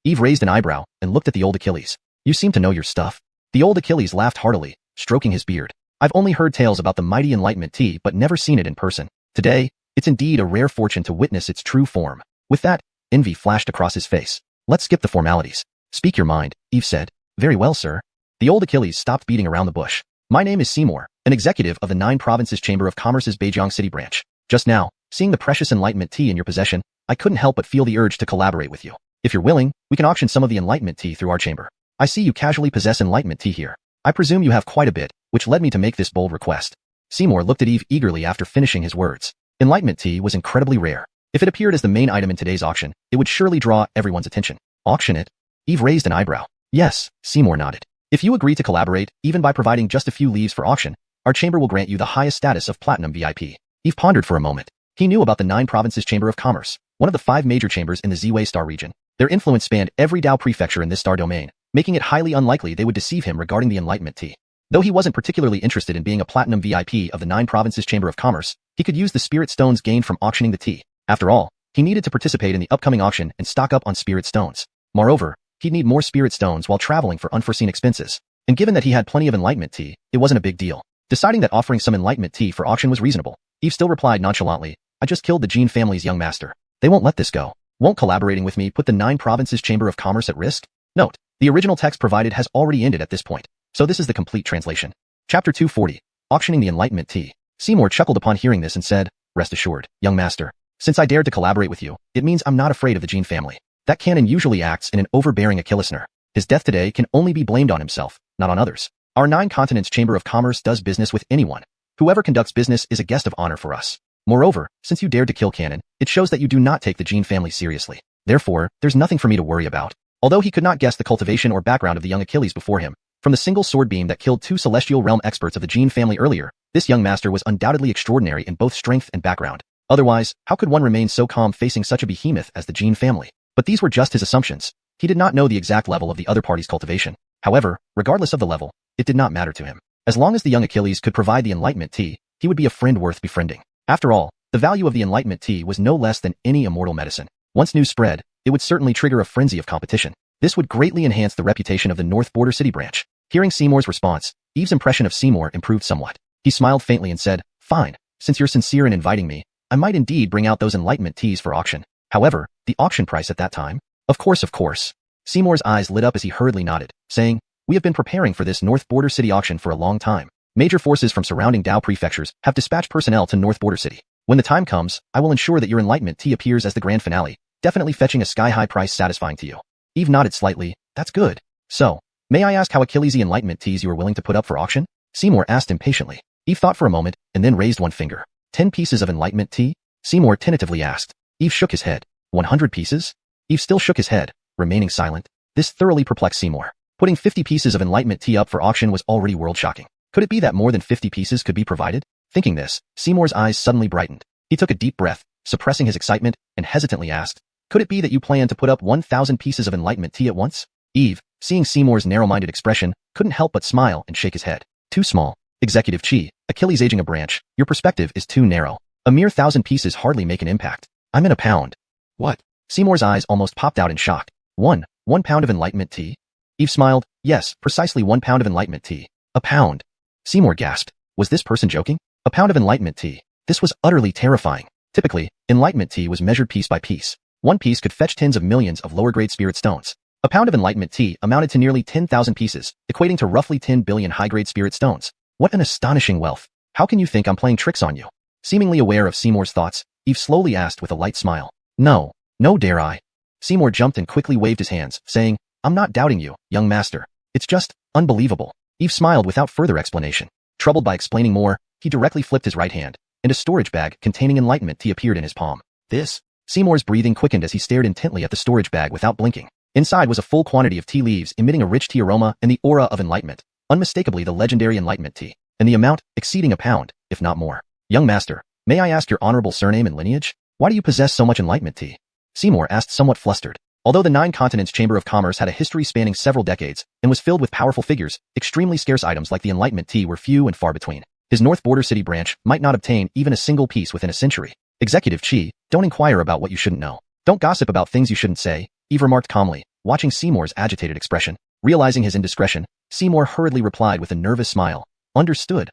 Eve raised an eyebrow and looked at the old Achilles. "You seem to know your stuff." The old Achilles laughed heartily, stroking his beard. "I've only heard tales about the mighty Enlightenment tea but never seen it in person. Today, it's indeed a rare fortune to witness its true form." With that, envy flashed across his face. "Let's skip the formalities. Speak your mind," Eve said. "Very well, sir." The old Achilles stopped beating around the bush. "My name is Seymour, an executive of the 9 Provinces Chamber of Commerce's Beijiang City branch. Just now, seeing the precious Enlightenment tea in your possession, I couldn't help but feel the urge to collaborate with you. If you're willing, we can auction some of the Enlightenment tea through our chamber. I see you casually possess Enlightenment tea here. I presume you have quite a bit, which led me to make this bold request." Seymour looked at Eve eagerly after finishing his words. Enlightenment tea was incredibly rare. If it appeared as the main item in today's auction, it would surely draw everyone's attention. "Auction it?" Eve raised an eyebrow. "Yes," Seymour nodded. "If you agree to collaborate, even by providing just a few leaves for auction, our chamber will grant you the highest status of Platinum VIP." Eve pondered for a moment. He knew about the 9 Provinces Chamber of Commerce, one of the 5 major chambers in the Ziwei Star region. Their influence spanned every Dao prefecture in this star domain, making it highly unlikely they would deceive him regarding the Enlightenment tea. Though he wasn't particularly interested in being a Platinum VIP of the 9 Provinces Chamber of Commerce, he could use the spirit stones gained from auctioning the tea. After all, he needed to participate in the upcoming auction and stock up on spirit stones. Moreover, he'd need more spirit stones while traveling for unforeseen expenses. And given that he had plenty of Enlightenment tea, it wasn't a big deal. Deciding that offering some Enlightenment tea for auction was reasonable, Eve still replied nonchalantly, "I just killed the Gene family's young master. They won't let this go. Won't collaborating with me put the 9 provinces Chamber of Commerce at risk? Note, the original text provided has already ended at this point, so this is the complete translation. Chapter 240. Auctioning the Enlightenment Tea. Seymour chuckled upon hearing this and said, "Rest assured, young master. Since I dared to collaborate with you, it means I'm not afraid of the Jean family. That canon usually acts in an overbearing Achillesner. His death today can only be blamed on himself, not on others. Our 9 continents Chamber of Commerce does business with anyone. Whoever conducts business is a guest of honor for us. Moreover, since you dared to kill Canon, it shows that you do not take the Jean family seriously. Therefore, there's nothing for me to worry about." Although he could not guess the cultivation or background of the young Achilles before him, from the single sword beam that killed 2 celestial realm experts of the Jean family earlier, this young master was undoubtedly extraordinary in both strength and background. Otherwise, how could one remain so calm facing such a behemoth as the Jean family? But these were just his assumptions. He did not know the exact level of the other party's cultivation. However, regardless of the level, it did not matter to him. As long as the young Achilles could provide the Enlightenment Tea, he would be a friend worth befriending. After all, the value of the Enlightenment Tea was no less than any immortal medicine. Once news spread, it would certainly trigger a frenzy of competition. This would greatly enhance the reputation of the North Border City branch. Hearing Seymour's response, Eve's impression of Seymour improved somewhat. He smiled faintly and said, "Fine, since you're sincere in inviting me, I might indeed bring out those Enlightenment Teas for auction. However, the auction price at that time?" Of course. Seymour's eyes lit up as he hurriedly nodded, saying, "We have been preparing for this North Border City auction for a long time. Major forces from surrounding Dao prefectures have dispatched personnel to North Border City. When the time comes, I will ensure that your Enlightenment Tea appears as the grand finale, definitely fetching a sky-high price satisfying to you." Eve nodded slightly. "That's good. So, may I ask how Achilles the Enlightenment Teas you are willing to put up for auction?" Seymour asked impatiently. Eve thought for a moment, and then raised one finger. 10 pieces of Enlightenment Tea? Seymour tentatively asked. Eve shook his head. 100 pieces? Eve still shook his head, remaining silent. This thoroughly perplexed Seymour. Putting 50 pieces of Enlightenment Tea up for auction was already world-shocking. Could it be that more than 50 pieces could be provided? Thinking this, Seymour's eyes suddenly brightened. He took a deep breath, suppressing his excitement, and hesitantly asked, "Could it be that you plan to put up 1,000 pieces of Enlightenment Tea at once?" Eve, seeing Seymour's narrow-minded expression, couldn't help but smile and shake his head. "Too small. Executive Chi, Achilles aging a branch, your perspective is too narrow. A mere 1,000 pieces hardly make an impact. I'm in a pound." "What?" Seymour's eyes almost popped out in shock. One pound of Enlightenment Tea?" Eve smiled. "Yes, precisely 1 pound of Enlightenment Tea. A pound." Seymour gasped. Was this person joking? A pound of Enlightenment Tea. This was utterly terrifying. Typically, Enlightenment Tea was measured piece by piece. One piece could fetch tens of millions of lower-grade spirit stones. A pound of Enlightenment Tea amounted to nearly 10,000 pieces, equating to roughly 10 billion high-grade spirit stones. What an astonishing wealth. How can you think I'm playing tricks on you? Seemingly aware of Seymour's thoughts, Eve slowly asked with a light smile. No, dare I. Seymour jumped and quickly waved his hands, saying, "I'm not doubting you, young master. It's just unbelievable." Eve smiled without further explanation. Troubled by explaining more, he directly flipped his right hand, and a storage bag containing Enlightenment Tea appeared in his palm. This? Seymour's breathing quickened as he stared intently at the storage bag without blinking. Inside was a full quantity of tea leaves emitting a rich tea aroma and the aura of enlightenment, unmistakably the legendary Enlightenment Tea, and the amount exceeding a pound, if not more. "Young master, may I ask your honorable surname and lineage? Why do you possess so much Enlightenment Tea?" Seymour asked, somewhat flustered. Although the 9 Continents Chamber of Commerce had a history spanning several decades and was filled with powerful figures, extremely scarce items like the Enlightenment Tea were few and far between. His North Border City branch might not obtain even a single piece within a century. "Executive Chi, don't inquire about what you shouldn't know. Don't gossip about things you shouldn't say," Eve remarked calmly, watching Seymour's agitated expression. Realizing his indiscretion, Seymour hurriedly replied with a nervous smile. Understood.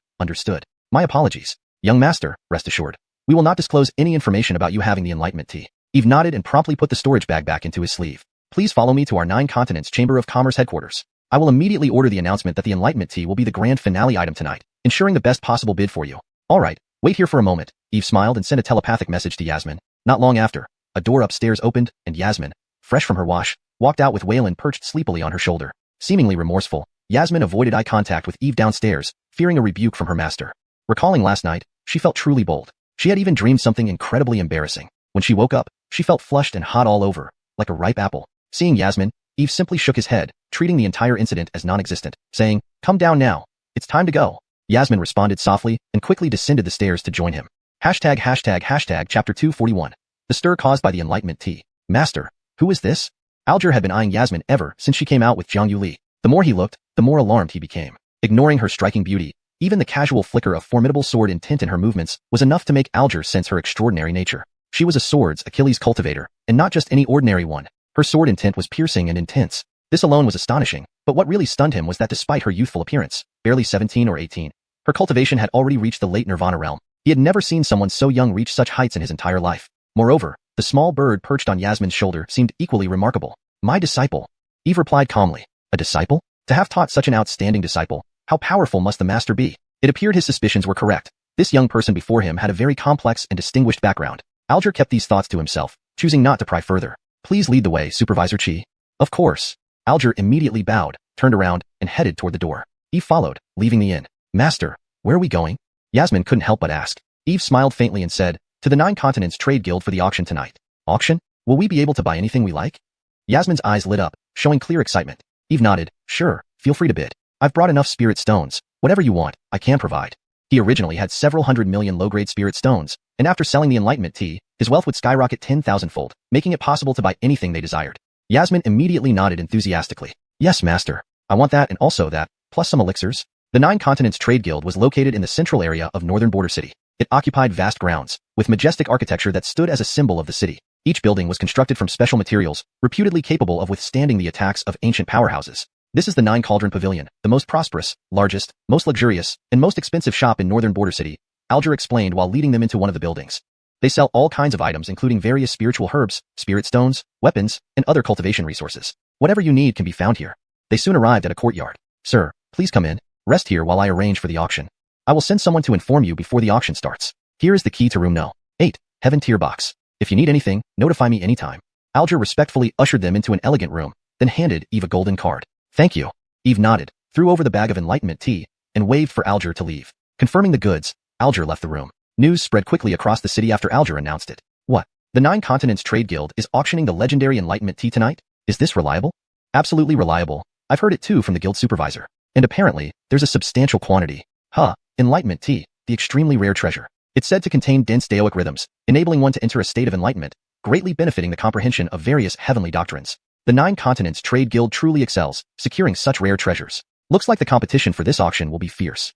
My apologies. Young master, rest assured. We will not disclose any information about you having the Enlightenment Tea." Eve nodded and promptly put the storage bag back into his sleeve. "Please follow me to our 9 Continents Chamber of Commerce headquarters. I will immediately order the announcement that the Enlightenment Tea will be the grand finale item tonight, ensuring the best possible bid for you." "All right, wait here for a moment." Eve smiled and sent a telepathic message to Yasmin. Not long after, a door upstairs opened, and Yasmin, fresh from her wash, walked out with Waylon perched sleepily on her shoulder. Seemingly remorseful, Yasmin avoided eye contact with Eve downstairs, fearing a rebuke from her master. Recalling last night, she felt truly bold. She had even dreamed something incredibly embarrassing. When she woke up, she felt flushed and hot all over, like a ripe apple. Seeing Yasmin, Eve simply shook his head, treating the entire incident as non-existent, saying, "Come down now. It's time to go." Yasmin responded softly and quickly descended the stairs to join him. Chapter 241. The stir caused by the Enlightenment Tea. "Master, who is this?" Alger had been eyeing Yasmin ever since she came out with Jiang Yuli. The more he looked, the more alarmed he became. Ignoring her striking beauty, even the casual flicker of formidable sword intent in her movements was enough to make Alger sense her extraordinary nature. She was a swords Achilles cultivator, and not just any ordinary one. Her sword intent was piercing and intense. This alone was astonishing, but what really stunned him was that despite her youthful appearance, barely 17 or 18, her cultivation had already reached the late Nirvana realm. He had never seen someone so young reach such heights in his entire life. Moreover, The small bird perched on Yasmin's shoulder seemed equally remarkable. My disciple. Eve replied calmly. A disciple? To have taught such an outstanding disciple, how powerful must the master be? It appeared his suspicions were correct. This young person before him had a very complex and distinguished background. Alger kept these thoughts to himself, choosing not to pry further. Please lead the way, Supervisor Qi. Of course. Alger immediately bowed, turned around, and headed toward the door. Eve followed, leaving the inn. Master, where are we going? Yasmin couldn't help but ask. Eve smiled faintly and said, to the 9 Continents Trade Guild for the auction tonight. Auction? Will we be able to buy anything we like? Yasmin's eyes lit up, showing clear excitement. Eve nodded. Sure, feel free to bid. I've brought enough spirit stones. Whatever you want, I can provide. He originally had several 100 million low-grade spirit stones, and after selling the Enlightenment tea, his wealth would skyrocket 10,000-fold, making it possible to buy anything they desired. Yasmin immediately nodded enthusiastically. Yes, master. I want that and also that, plus some elixirs. The 9 Continents Trade Guild was located in the central area of northern border city. It occupied vast grounds, with majestic architecture that stood as a symbol of the city. Each building was constructed from special materials, reputedly capable of withstanding the attacks of ancient powerhouses. This is the 9 Cauldron Pavilion, the most prosperous, largest, most luxurious, and most expensive shop in northern border city, Alger explained while leading them into one of the buildings. They sell all kinds of items including various spiritual herbs, spirit stones, weapons, and other cultivation resources. Whatever you need can be found here. They soon arrived at a courtyard. Sir, please come in. Rest here while I arrange for the auction. I will send someone to inform you before the auction starts. Here is the key to room No. 8, Heaven Tier Box. If you need anything, notify me anytime. Alger respectfully ushered them into an elegant room, then handed Eve a golden card. Thank you. Eve nodded, threw over the bag of Enlightenment tea, and waved for Alger to leave. Confirming the goods, Alger left the room. News spread quickly across the city after Alger announced it. What? The 9 Continents Trade Guild is auctioning the legendary Enlightenment tea tonight? Is this reliable? Absolutely reliable. I've heard it too from the guild supervisor. And apparently, there's a substantial quantity. Enlightenment tea, the extremely rare treasure. It's said to contain dense Daoic rhythms, enabling one to enter a state of enlightenment, greatly benefiting the comprehension of various heavenly doctrines. The 9 Continents Trade Guild truly excels, securing such rare treasures. Looks like the competition for this auction will be fierce.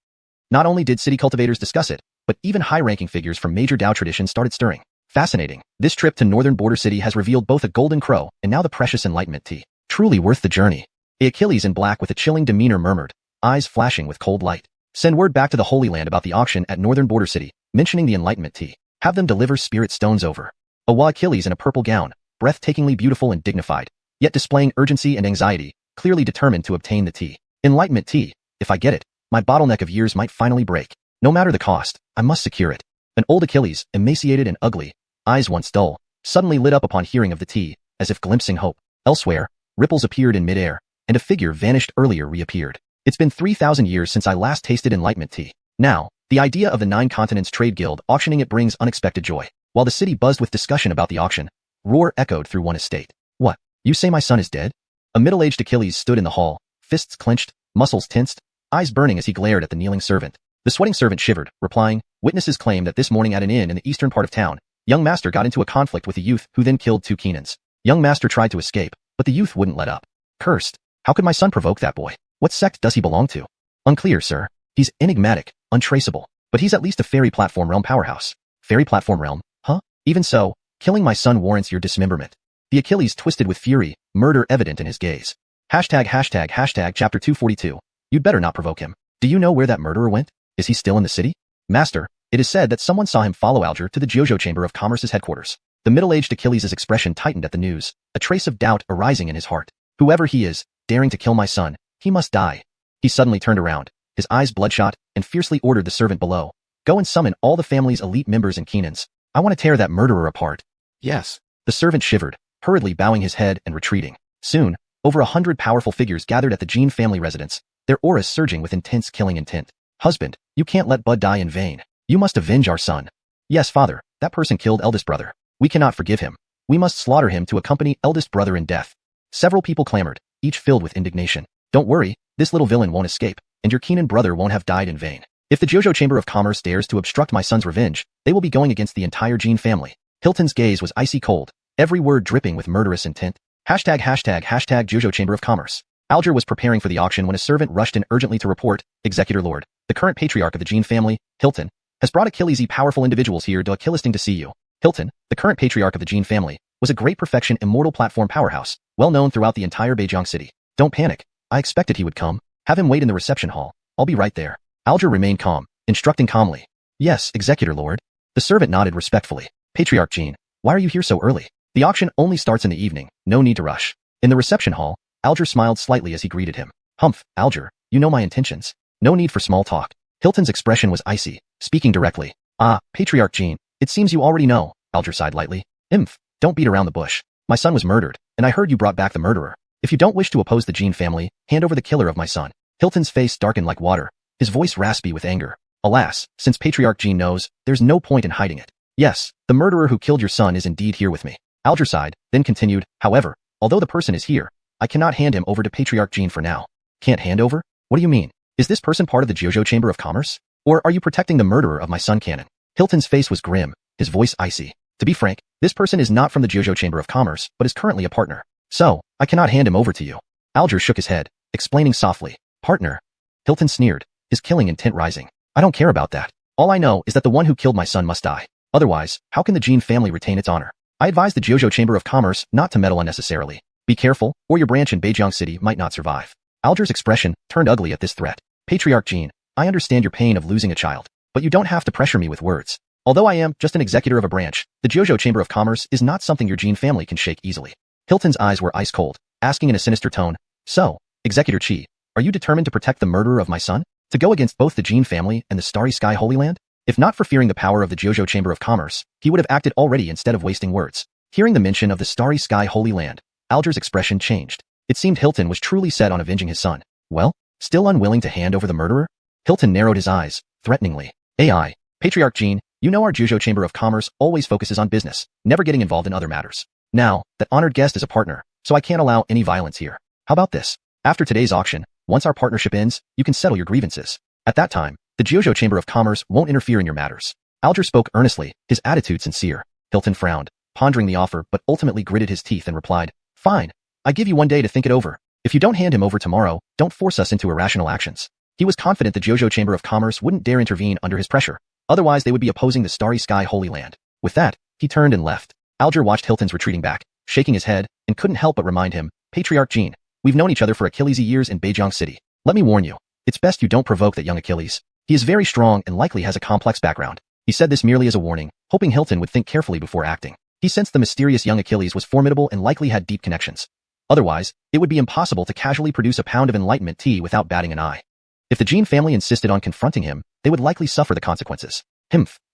Not only did city cultivators discuss it, but even high-ranking figures from major Dao traditions started stirring. Fascinating. This trip to northern border city has revealed both a golden crow and now the precious Enlightenment tea. Truly worth the journey. A Achilles in black with a chilling demeanor murmured, eyes flashing with cold light. Send word back to the Holy Land about the auction at northern border city, mentioning the Enlightenment tea. Have them deliver spirit stones over. Awa Achilles in a purple gown, breathtakingly beautiful and dignified, yet displaying urgency and anxiety, clearly determined to obtain the tea. Enlightenment tea. If I get it, my bottleneck of years might finally break. No matter the cost, I must secure it. An old Achilles, emaciated and ugly, eyes once dull, suddenly lit up upon hearing of the tea, as if glimpsing hope. Elsewhere, ripples appeared in midair, and a figure vanished earlier reappeared. It's been 3,000 years since I last tasted Enlightenment tea. Now, the idea of the 9 Continents Trade Guild auctioning it brings unexpected joy. While the city buzzed with discussion about the auction, roar echoed through one estate. What? You say my son is dead? A middle-aged Achilles stood in the hall, fists clenched, muscles tensed, eyes burning as he glared at the kneeling servant. The sweating servant shivered, replying, witnesses claim that this morning at an inn in the eastern part of town, young master got into a conflict with a youth who then killed 2 Keenans. Young master tried to escape, but the youth wouldn't let up. Cursed. How could my son provoke that boy? What sect does he belong to? Unclear, sir. He's enigmatic, untraceable, but he's at least a fairy platform realm powerhouse. Fairy platform realm, huh? Even so, killing my son warrants your dismemberment. The Achilles twisted with fury, murder evident in his gaze. Chapter 242. You'd better not provoke him. Do you know where that murderer went? Is he still in the city? Master, it is said that someone saw him follow Alger to the Jojo Chamber of Commerce's headquarters. The middle-aged Achilles' expression tightened at the news, a trace of doubt arising in his heart. Whoever he is, daring to kill my son, he must die. He suddenly turned around, his eyes bloodshot, and fiercely ordered the servant below. Go and summon all the family's elite members and Keenans. I want to tear that murderer apart. Yes. The servant shivered, hurriedly bowing his head and retreating. Soon, over 100 powerful figures gathered at the Jean family residence, their auras surging with intense killing intent. Husband, you can't let Bud die in vain. You must avenge our son. Yes, father, that person killed eldest brother. We cannot forgive him. We must slaughter him to accompany eldest brother in death. Several people clamored, each filled with indignation. Don't worry, this little villain won't escape, and your Keenan brother won't have died in vain. If the Jojo Chamber of Commerce dares to obstruct my son's revenge, they will be going against the entire Jean family. Hilton's gaze was icy cold, every word dripping with murderous intent. Hashtag Jojo Chamber of Commerce. Alger was preparing for the auction when a servant rushed in urgently to report, Executor Lord, the current patriarch of the Jean family, Hilton, has brought Achilles' powerful individuals here to Achillesting to see you. Hilton, the current patriarch of the Jean family, was a great perfection immortal platform powerhouse, well known throughout the entire Beijing city. Don't panic. I expected he would come. Have him wait in the reception hall. I'll be right there. Alger remained calm, instructing calmly. Yes, Executor Lord. The servant nodded respectfully. Patriarch Jean, Why are you here so early? The auction only starts in the evening, no need to rush. In the reception hall, Alger smiled slightly as he greeted him. Humph, Alger, you know my intentions. No need for small talk. Hilton's expression was icy, speaking directly. Ah, Patriarch Jean, it seems you already know, Alger sighed lightly. Don't beat around the bush. My son was murdered, and I heard you brought back the murderer. If you don't wish to oppose the Jean family, hand over the killer of my son. Hilton's face darkened like water, his voice raspy with anger. Alas, since Patriarch Jean knows, there's no point in hiding it. Yes, the murderer who killed your son is indeed here with me. Alger sighed, then continued, however, although the person is here, I cannot hand him over to Patriarch Jean for now. Can't hand over? What do you mean? Is this person part of the Jiuzhou Chamber of Commerce? Or are you protecting the murderer of my son Canon? Hilton's face was grim, his voice icy. To be frank, this person is not from the Jiuzhou Chamber of Commerce, but is currently a partner. So, I cannot hand him over to you. Alger shook his head, explaining softly. Partner? Hilton sneered, his killing intent rising. I don't care about that. All I know is that the one who killed my son must die. Otherwise, how can the Jean family retain its honor? I advise the Jiuzhou Chamber of Commerce not to meddle unnecessarily. Be careful, or your branch in Beijiang City might not survive. Alger's expression turned ugly at this threat. Patriarch Jean, I understand your pain of losing a child, but you don't have to pressure me with words. Although I am just an executor of a branch, the Jiuzhou Chamber of Commerce is not something your Jean family can shake easily. Hilton's eyes were ice cold, asking in a sinister tone, so, Executor Qi, are you determined to protect the murderer of my son? To go against both the Jean family and the Starry Sky Holy Land? If not for fearing the power of the Jiuzhou Chamber of Commerce, he would have acted already instead of wasting words. Hearing the mention of the Starry Sky Holy Land, Alger's expression changed. It seemed Hilton was truly set on avenging his son. Well, still unwilling to hand over the murderer? Hilton narrowed his eyes, threateningly. AI, Patriarch Jean, you know our Jiuzhou Chamber of Commerce always focuses on business, never getting involved in other matters. Now, that honored guest is a partner, so I can't allow any violence here. How about this? After today's auction, once our partnership ends, you can settle your grievances. At that time, the Jiuzhou Chamber of Commerce won't interfere in your matters. Alger spoke earnestly, his attitude sincere. Hilton frowned, pondering the offer but ultimately gritted his teeth and replied, Fine, I give you one day to think it over. If you don't hand him over tomorrow, don't force us into irrational actions. He was confident the Jiuzhou Chamber of Commerce wouldn't dare intervene under his pressure. Otherwise, they would be opposing the Starry Sky Holy Land. With that, he turned and left. Alger watched Hilton's retreating back, shaking his head, and couldn't help but remind him, Patriarch Jean, we've known each other for Achilles' years in Beijiang City. Let me warn you, it's best you don't provoke that young Achilles. He is very strong and likely has a complex background. He said this merely as a warning, hoping Hilton would think carefully before acting. He sensed the mysterious young Achilles was formidable and likely had deep connections. Otherwise, it would be impossible to casually produce a pound of Enlightenment tea without batting an eye. If the Jean family insisted on confronting him, they would likely suffer the consequences.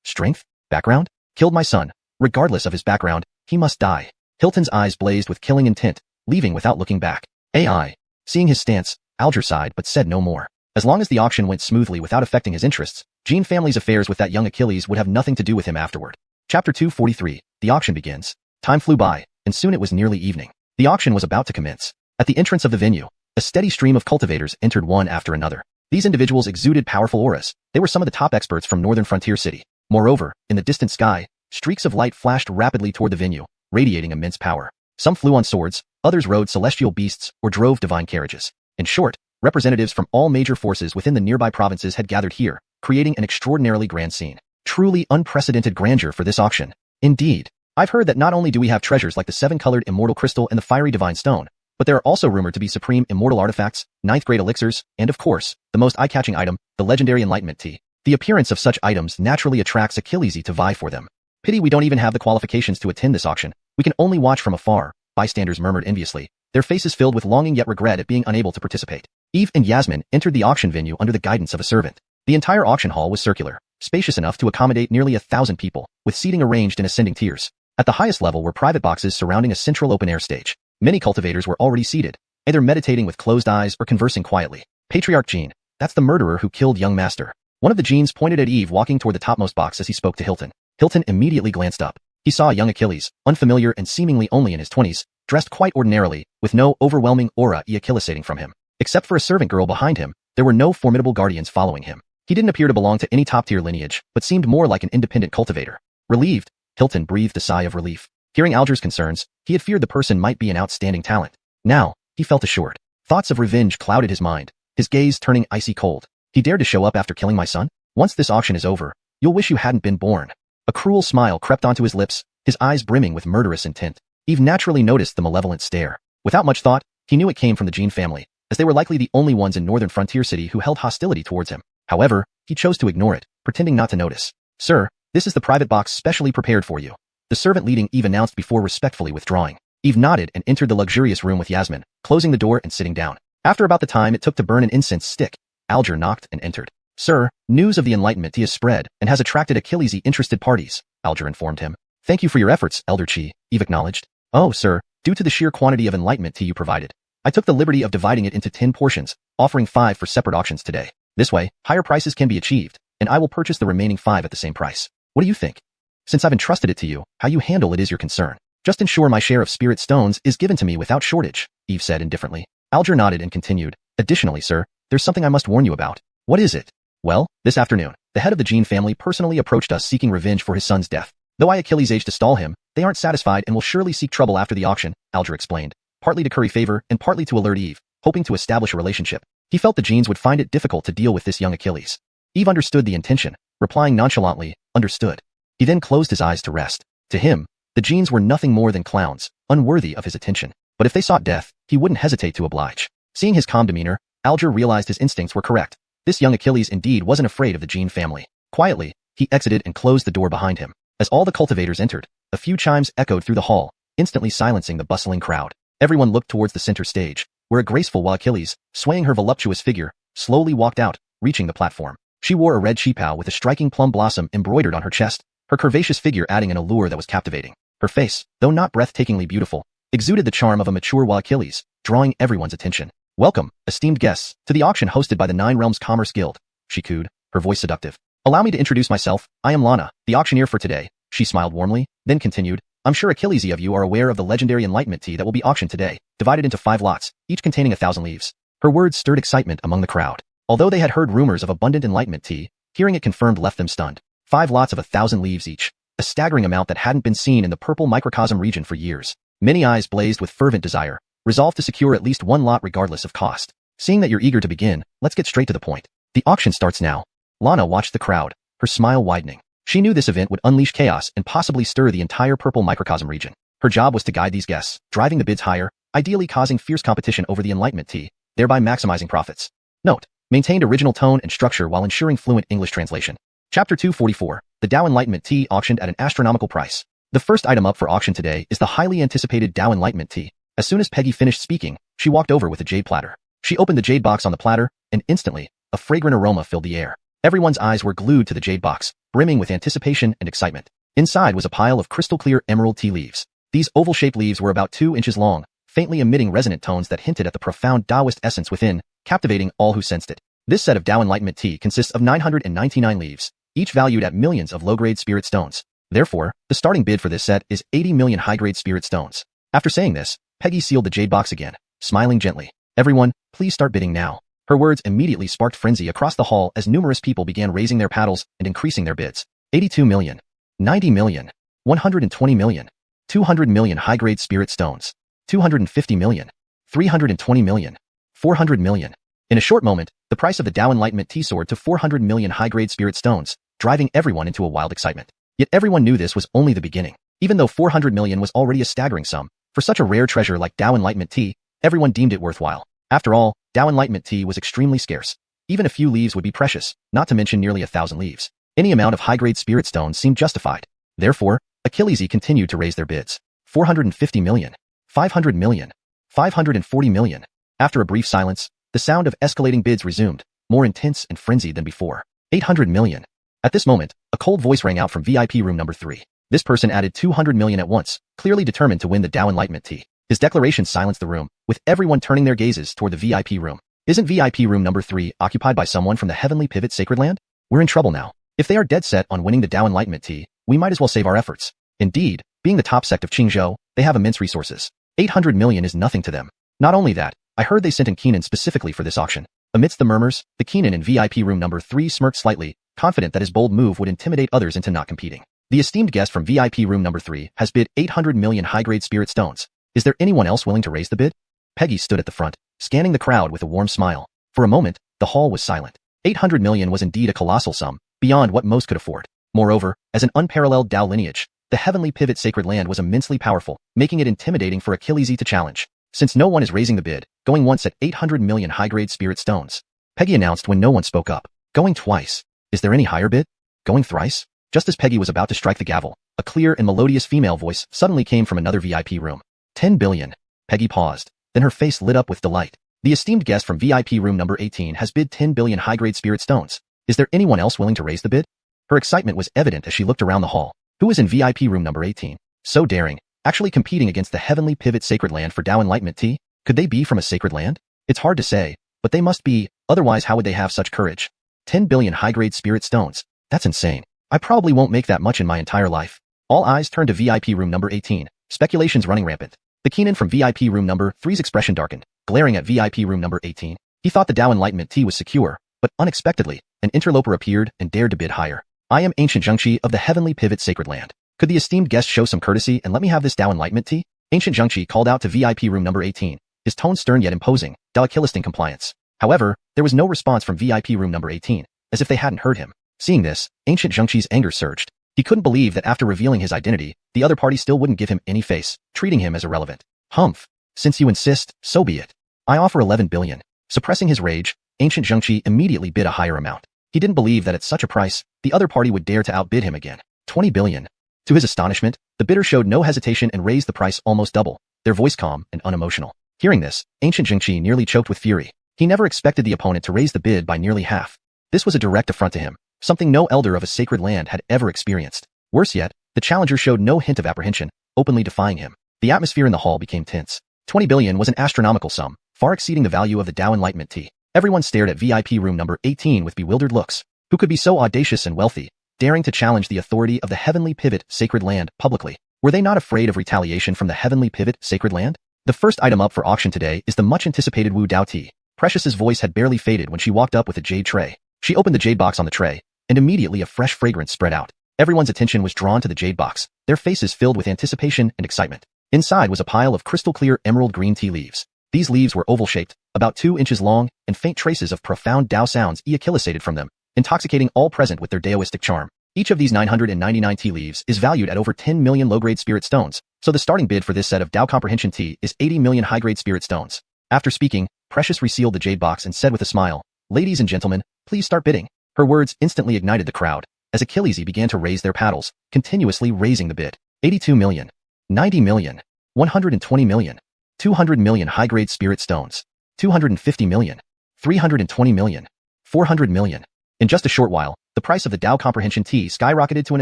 Strength? Background? Killed my son. Regardless of his background, he must die. Hilton's eyes blazed with killing intent, leaving without looking back. AI. Seeing his stance, Alger sighed but said no more. As long as the auction went smoothly without affecting his interests, Jean family's affairs with that young Achilles would have nothing to do with him afterward. Chapter 243, the auction begins. Time flew by, and soon it was nearly evening. The auction was about to commence. At the entrance of the venue, a steady stream of cultivators entered one after another. These individuals exuded powerful auras. They were some of the top experts from Northern Frontier City. Moreover, in the distant sky, streaks of light flashed rapidly toward the venue, radiating immense power. Some flew on swords, others rode celestial beasts or drove divine carriages. In short, representatives from all major forces within the nearby provinces had gathered here, creating an extraordinarily grand scene. Truly unprecedented grandeur for this auction. Indeed, I've heard that not only do we have treasures like the 7-colored Immortal Crystal and the Fiery Divine Stone, but there are also rumored to be supreme immortal artifacts, 9th-grade elixirs, and of course, the most eye-catching item, the legendary Enlightenment tea. The appearance of such items naturally attracts Achilles to vie for them. Pity we don't even have the qualifications to attend this auction. We can only watch from afar, bystanders murmured enviously, their faces filled with longing yet regret at being unable to participate. Eve and Yasmin entered the auction venue under the guidance of a servant. The entire auction hall was circular, spacious enough to accommodate nearly 1,000 people, with seating arranged in ascending tiers. At the highest level were private boxes surrounding a central open-air stage. Many cultivators were already seated, either meditating with closed eyes or conversing quietly. Patriarch Jean, that's the murderer who killed young master. One of the Jeans pointed at Eve walking toward the topmost box as he spoke to Hilton. Hilton immediately glanced up. He saw a young Achilles, unfamiliar and seemingly only in his 20s, dressed quite ordinarily, with no overwhelming aura ejaculating from him. Except for a servant girl behind him, there were no formidable guardians following him. He didn't appear to belong to any top-tier lineage, but seemed more like an independent cultivator. Relieved, Hilton breathed a sigh of relief. Hearing Alger's concerns, he had feared the person might be an outstanding talent. Now, he felt assured. Thoughts of revenge clouded his mind, his gaze turning icy cold. He dared to show up after killing my son? Once this auction is over, you'll wish you hadn't been born. A cruel smile crept onto his lips, his eyes brimming with murderous intent. Eve naturally noticed the malevolent stare. Without much thought, he knew it came from the Jean family, as they were likely the only ones in Northern Frontier City who held hostility towards him. However, he chose to ignore it, pretending not to notice. Sir, this is the private box specially prepared for you. The servant leading Eve announced before respectfully withdrawing. Eve nodded and entered the luxurious room with Yasmin, closing the door and sitting down. After about the time it took to burn an incense stick, Alger knocked and entered. Sir, news of the Enlightenment tea has spread and has attracted Achilles' interested parties, Alger informed him. Thank you for your efforts, Elder Chi, Eve acknowledged. Oh, sir, due to the sheer quantity of Enlightenment tea you provided, I took the liberty of dividing it into 10 portions, offering 5 for separate auctions today. This way, higher prices can be achieved, and I will purchase the remaining 5 at the same price. What do you think? Since I've entrusted it to you, how you handle it is your concern. Just ensure my share of spirit stones is given to me without shortage, Eve said indifferently. Alger nodded and continued. Additionally, sir, there's something I must warn you about. What is it? Well, this afternoon, the head of the Jean family personally approached us seeking revenge for his son's death. Though I Achilles' age to stall him, they aren't satisfied and will surely seek trouble after the auction, Alger explained, partly to curry favor and partly to alert Eve, hoping to establish a relationship. He felt the Jeans would find it difficult to deal with this young Achilles. Eve understood the intention, replying nonchalantly, understood. He then closed his eyes to rest. To him, the Jeans were nothing more than clowns, unworthy of his attention. But if they sought death, he wouldn't hesitate to oblige. Seeing his calm demeanor, Alger realized his instincts were correct. This young Achilles indeed wasn't afraid of the Jean family. Quietly, he exited and closed the door behind him. As all the cultivators entered, a few chimes echoed through the hall, instantly silencing the bustling crowd. Everyone looked towards the center stage, where a graceful Achilles, swaying her voluptuous figure, slowly walked out, reaching the platform. She wore a red chipao with a striking plum blossom embroidered on her chest, her curvaceous figure adding an allure that was captivating. Her face, though not breathtakingly beautiful, exuded the charm of a mature Achilles, drawing everyone's attention. Welcome, esteemed guests, to the auction hosted by the Nine Realms Commerce Guild, she cooed, her voice seductive. Allow me to introduce myself. I am Lana, the auctioneer for today, she smiled warmly, then continued. I'm sure Achilles of you are aware of the legendary Enlightenment tea that will be auctioned today, divided into 5 lots, each containing 1,000 leaves. Her words stirred excitement among the crowd. Although they had heard rumors of abundant Enlightenment tea, hearing it confirmed left them stunned. 5 lots of 1,000 leaves each, a staggering amount that hadn't been seen in the purple microcosm region for years. Many eyes blazed with fervent desire, resolved to secure at least 1 lot regardless of cost. Seeing that you're eager to begin, let's get straight to the point. The auction starts now. Lana watched the crowd, her smile widening. She knew this event would unleash chaos and possibly stir the entire purple microcosm region. Her job was to guide these guests, driving the bids higher, ideally causing fierce competition over the Enlightenment tea, thereby maximizing profits. Note: maintained original tone and structure while ensuring fluent English translation. Chapter 244, the Dao Enlightenment tea auctioned at an astronomical price. The first item up for auction today is the highly anticipated Dao Enlightenment tea. As soon as Peggy finished speaking, she walked over with a jade platter. She opened the jade box on the platter, and instantly, a fragrant aroma filled the air. Everyone's eyes were glued to the jade box, brimming with anticipation and excitement. Inside was a pile of crystal-clear emerald tea leaves. These oval-shaped leaves were about 2 inches long, faintly emitting resonant tones that hinted at the profound Taoist essence within, captivating all who sensed it. This set of Dao Enlightenment tea consists of 999 leaves, each valued at millions of low-grade spirit stones. Therefore, the starting bid for this set is 80 million high-grade spirit stones. After saying this, Peggy sealed the jade box again, smiling gently. Everyone, please start bidding now. Her words immediately sparked frenzy across the hall as numerous people began raising their paddles and increasing their bids. 82 million, 90 million, 120 million, 200 million high-grade spirit stones, 250 million, 320 million, 400 million. In a short moment, the price of the Dao Enlightenment tea soared to 400 million high-grade spirit stones, driving everyone into a wild excitement. Yet everyone knew this was only the beginning. Even though 400 million was already a staggering sum, for such a rare treasure like Dao Enlightenment tea, everyone deemed it worthwhile. After all, Dao Enlightenment tea was extremely scarce. Even a few leaves would be precious, not to mention nearly 1,000 leaves. Any amount of high-grade spirit stones seemed justified. Therefore, Achilles continued to raise their bids. 450 million, 500 million, 540 million. After a brief silence, the sound of escalating bids resumed, more intense and frenzied than before. 800 million. At this moment, a cold voice rang out from VIP room number 3. This person added 200 million at once, clearly determined to win the Dao Enlightenment tea. His declaration silenced the room, with everyone turning their gazes toward the VIP room. Isn't VIP room number 3 occupied by someone from the Heavenly Pivot Sacred Land? We're in trouble now. If they are dead set on winning the Dao Enlightenment tea, we might as well save our efforts. Indeed, being the top sect of Qingzhou, they have immense resources. 800 million is nothing to them. Not only that, I heard they sent in Keenan specifically for this auction. Amidst the murmurs, the Keenan in VIP room number 3 smirked slightly, confident that his bold move would intimidate others into not competing. The esteemed guest from VIP room number 3 has bid 800 million high-grade spirit stones. Is there anyone else willing to raise the bid? Peggy stood at the front, scanning the crowd with a warm smile. For a moment, the hall was silent. 800 million was indeed a colossal sum, beyond what most could afford. Moreover, as an unparalleled Dao lineage, the Heavenly Pivot Sacred Land was immensely powerful, making it intimidating for Achilles to challenge. Since no one is raising the bid, going once at 800 million high-grade spirit stones. Peggy announced when no one spoke up. Going twice. Is there any higher bid? Going thrice? Just as Peggy was about to strike the gavel, A clear and melodious female voice suddenly came from another VIP room. 10 billion. Peggy paused. Then her face lit up with delight. The esteemed guest from VIP room number 18 has bid 10 billion high-grade spirit stones. Is there anyone else willing to raise the bid? Her excitement was evident as she looked around the hall. Who was in VIP room number 18? So daring. Actually competing against the heavenly pivot sacred land for Dao Enlightenment tea? Could they be from a sacred land? It's hard to say, but they must be, otherwise how would they have such courage? 10 billion high-grade spirit stones. That's insane. I probably won't make that much in my entire life. All eyes turned to VIP room number 18, speculations running rampant. The Keenan from VIP room number 3's expression darkened, glaring at VIP room number 18. He thought the Dao Enlightenment tea was secure, but unexpectedly, an interloper appeared and dared to bid higher. I am Ancient Xianxia of the heavenly pivot sacred land. Could the esteemed guest show some courtesy and let me have this Dao Enlightenment tea? Ancient Xianxia called out to VIP room number 18, his tone stern yet imposing, delicating compliance. However, there was no response from VIP room number 18, as if they hadn't heard him. Seeing this, Ancient Xianxia's anger surged. He couldn't believe that after revealing his identity, the other party still wouldn't give him any face, treating him as irrelevant. Humph. Since you insist, so be it. I offer 11 billion. Suppressing his rage, Ancient Xianxia immediately bid a higher amount. He didn't believe that at such a price, the other party would dare to outbid him again. 20 billion. To his astonishment, the bidder showed no hesitation and raised the price almost double, their voice calm and unemotional. Hearing this, Ancient Xianxia nearly choked with fury. He never expected the opponent to raise the bid by nearly half. This was a direct affront to him, something no elder of a sacred land had ever experienced. Worse yet, the challenger showed no hint of apprehension, openly defying him. The atmosphere in the hall became tense. 20 billion was an astronomical sum, far exceeding the value of the Dao Enlightenment tea. Everyone stared at VIP room number 18 with bewildered looks. Who could be so audacious and wealthy, daring to challenge the authority of the heavenly pivot sacred land publicly? Were they not afraid of retaliation from the heavenly pivot sacred land? The first item up for auction today is the much-anticipated Wu Dao tea. Precious's voice had barely faded when she walked up with a jade tray. She opened the jade box on the tray, and immediately a fresh fragrance spread out. Everyone's attention was drawn to the jade box, their faces filled with anticipation and excitement. Inside was a pile of crystal-clear emerald green tea leaves. These leaves were oval-shaped, about 2 inches long, and faint traces of profound Dao sounds ejaculated from them, intoxicating all present with their Daoistic charm. Each of these 999 tea leaves is valued at over 10 million low-grade spirit stones, so the starting bid for this set of Dao Comprehension tea is 80 million high-grade spirit stones. After speaking, Precious resealed the jade box and said with a smile, "Ladies and gentlemen, please start bidding." Her words instantly ignited the crowd, as Achillesi began to raise their paddles, continuously raising the bid. 82 million. 90 million. 120 million. 200 million high-grade spirit stones. 250 million. 320 million. 400 million. In just a short while, the price of the Dao Comprehension tea skyrocketed to an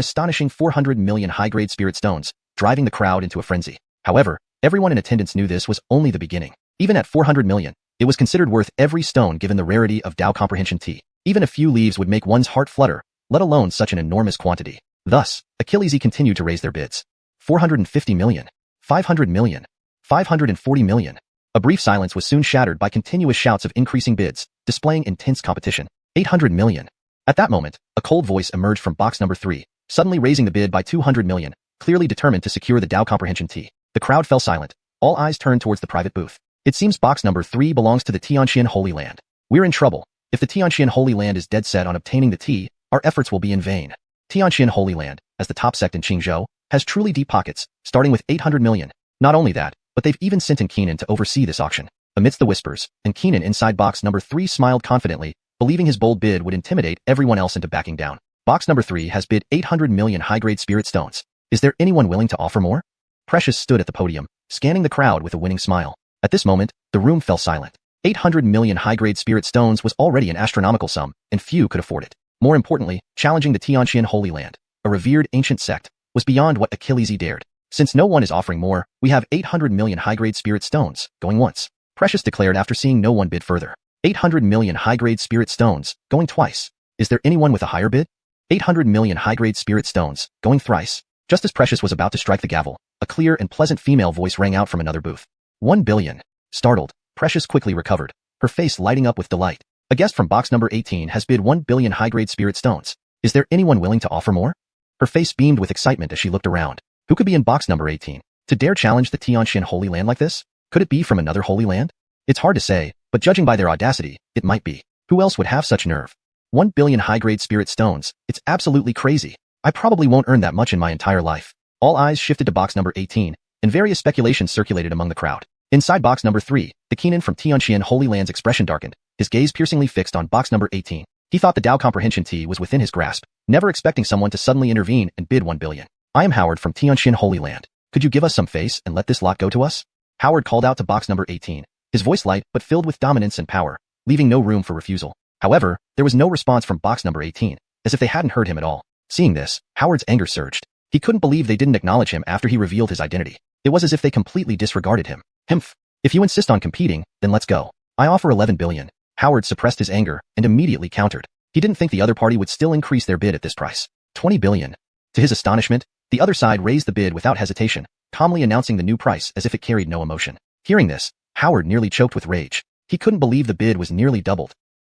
astonishing 400 million high-grade spirit stones, driving the crowd into a frenzy. However, everyone in attendance knew this was only the beginning. Even at 400 million, it was considered worth every stone given the rarity of Dao Comprehension tea. Even a few leaves would make one's heart flutter, let alone such an enormous quantity. Thus, Achillesi continued to raise their bids. 450 million. 500 million. 540 million. A brief silence was soon shattered by continuous shouts of increasing bids, displaying intense competition. 800 million. At that moment, a cold voice emerged from box number 3, suddenly raising the bid by 200 million, clearly determined to secure the Dao Comprehension tea. The crowd fell silent. All eyes turned towards the private booth. It seems box number 3 belongs to the Xianxia Holy Land. We're in trouble. If the Xianxia Holy Land is dead set on obtaining the tea, our efforts will be in vain. Xianxia Holy Land, as the top sect in Qingzhou, has truly deep pockets, starting with 800 million. Not only that, but they've even sent in Keenan to oversee this auction. Amidst the whispers, and Keenan inside box number 3 smiled confidently, believing his bold bid would intimidate everyone else into backing down. Box number 3 has bid 800 million high-grade spirit stones. Is there anyone willing to offer more? Precious stood at the podium, scanning the crowd with a winning smile. At this moment, the room fell silent. 800 million high-grade spirit stones was already an astronomical sum, and few could afford it. More importantly, challenging the Xianxia Holy Land, a revered ancient sect, was beyond what Achillesi dared. Since no one is offering more, we have 800 million high-grade spirit stones, going once. Precious declared after seeing no one bid further. 800 million high-grade spirit stones, going twice. Is there anyone with a higher bid? 800 million high-grade spirit stones, going thrice. Just as Precious was about to strike the gavel, a clear and pleasant female voice rang out from another booth. 1 billion. Startled, Precious quickly recovered, her face lighting up with delight. A guest from box number 18 has bid 1 billion high-grade spirit stones. Is there anyone willing to offer more? Her face beamed with excitement as she looked around. Who could be in box number 18? To dare challenge the Xianxia Holy Land like this? Could it be from another holy land? It's hard to say, but judging by their audacity, it might be. Who else would have such nerve? 1 billion high-grade spirit stones, it's absolutely crazy. I probably won't earn that much in my entire life. All eyes shifted to box number 18, and various speculations circulated among the crowd. Inside box number 3, the Keenan from Xianxia Holy Land's expression darkened, his gaze piercingly fixed on box number 18. He thought the Dao Comprehension tea was within his grasp, never expecting someone to suddenly intervene and bid 1 billion. I am Howard from Tianxian Holy Land. Could you give us some face and let this lot go to us? Howard called out to box number 18, his voice light but filled with dominance and power, leaving no room for refusal. However, there was no response from box number 18, as if they hadn't heard him at all. Seeing this, Howard's anger surged. He couldn't believe they didn't acknowledge him after he revealed his identity. It was as if they completely disregarded him. Himph. If you insist on competing, then let's go. I offer 11 billion. Howard suppressed his anger and immediately countered. He didn't think the other party would still increase their bid at this price. 20 billion. To his astonishment, the other side raised the bid without hesitation, calmly announcing the new price as if it carried no emotion. Hearing this, Howard nearly choked with rage. He couldn't believe the bid was nearly doubled.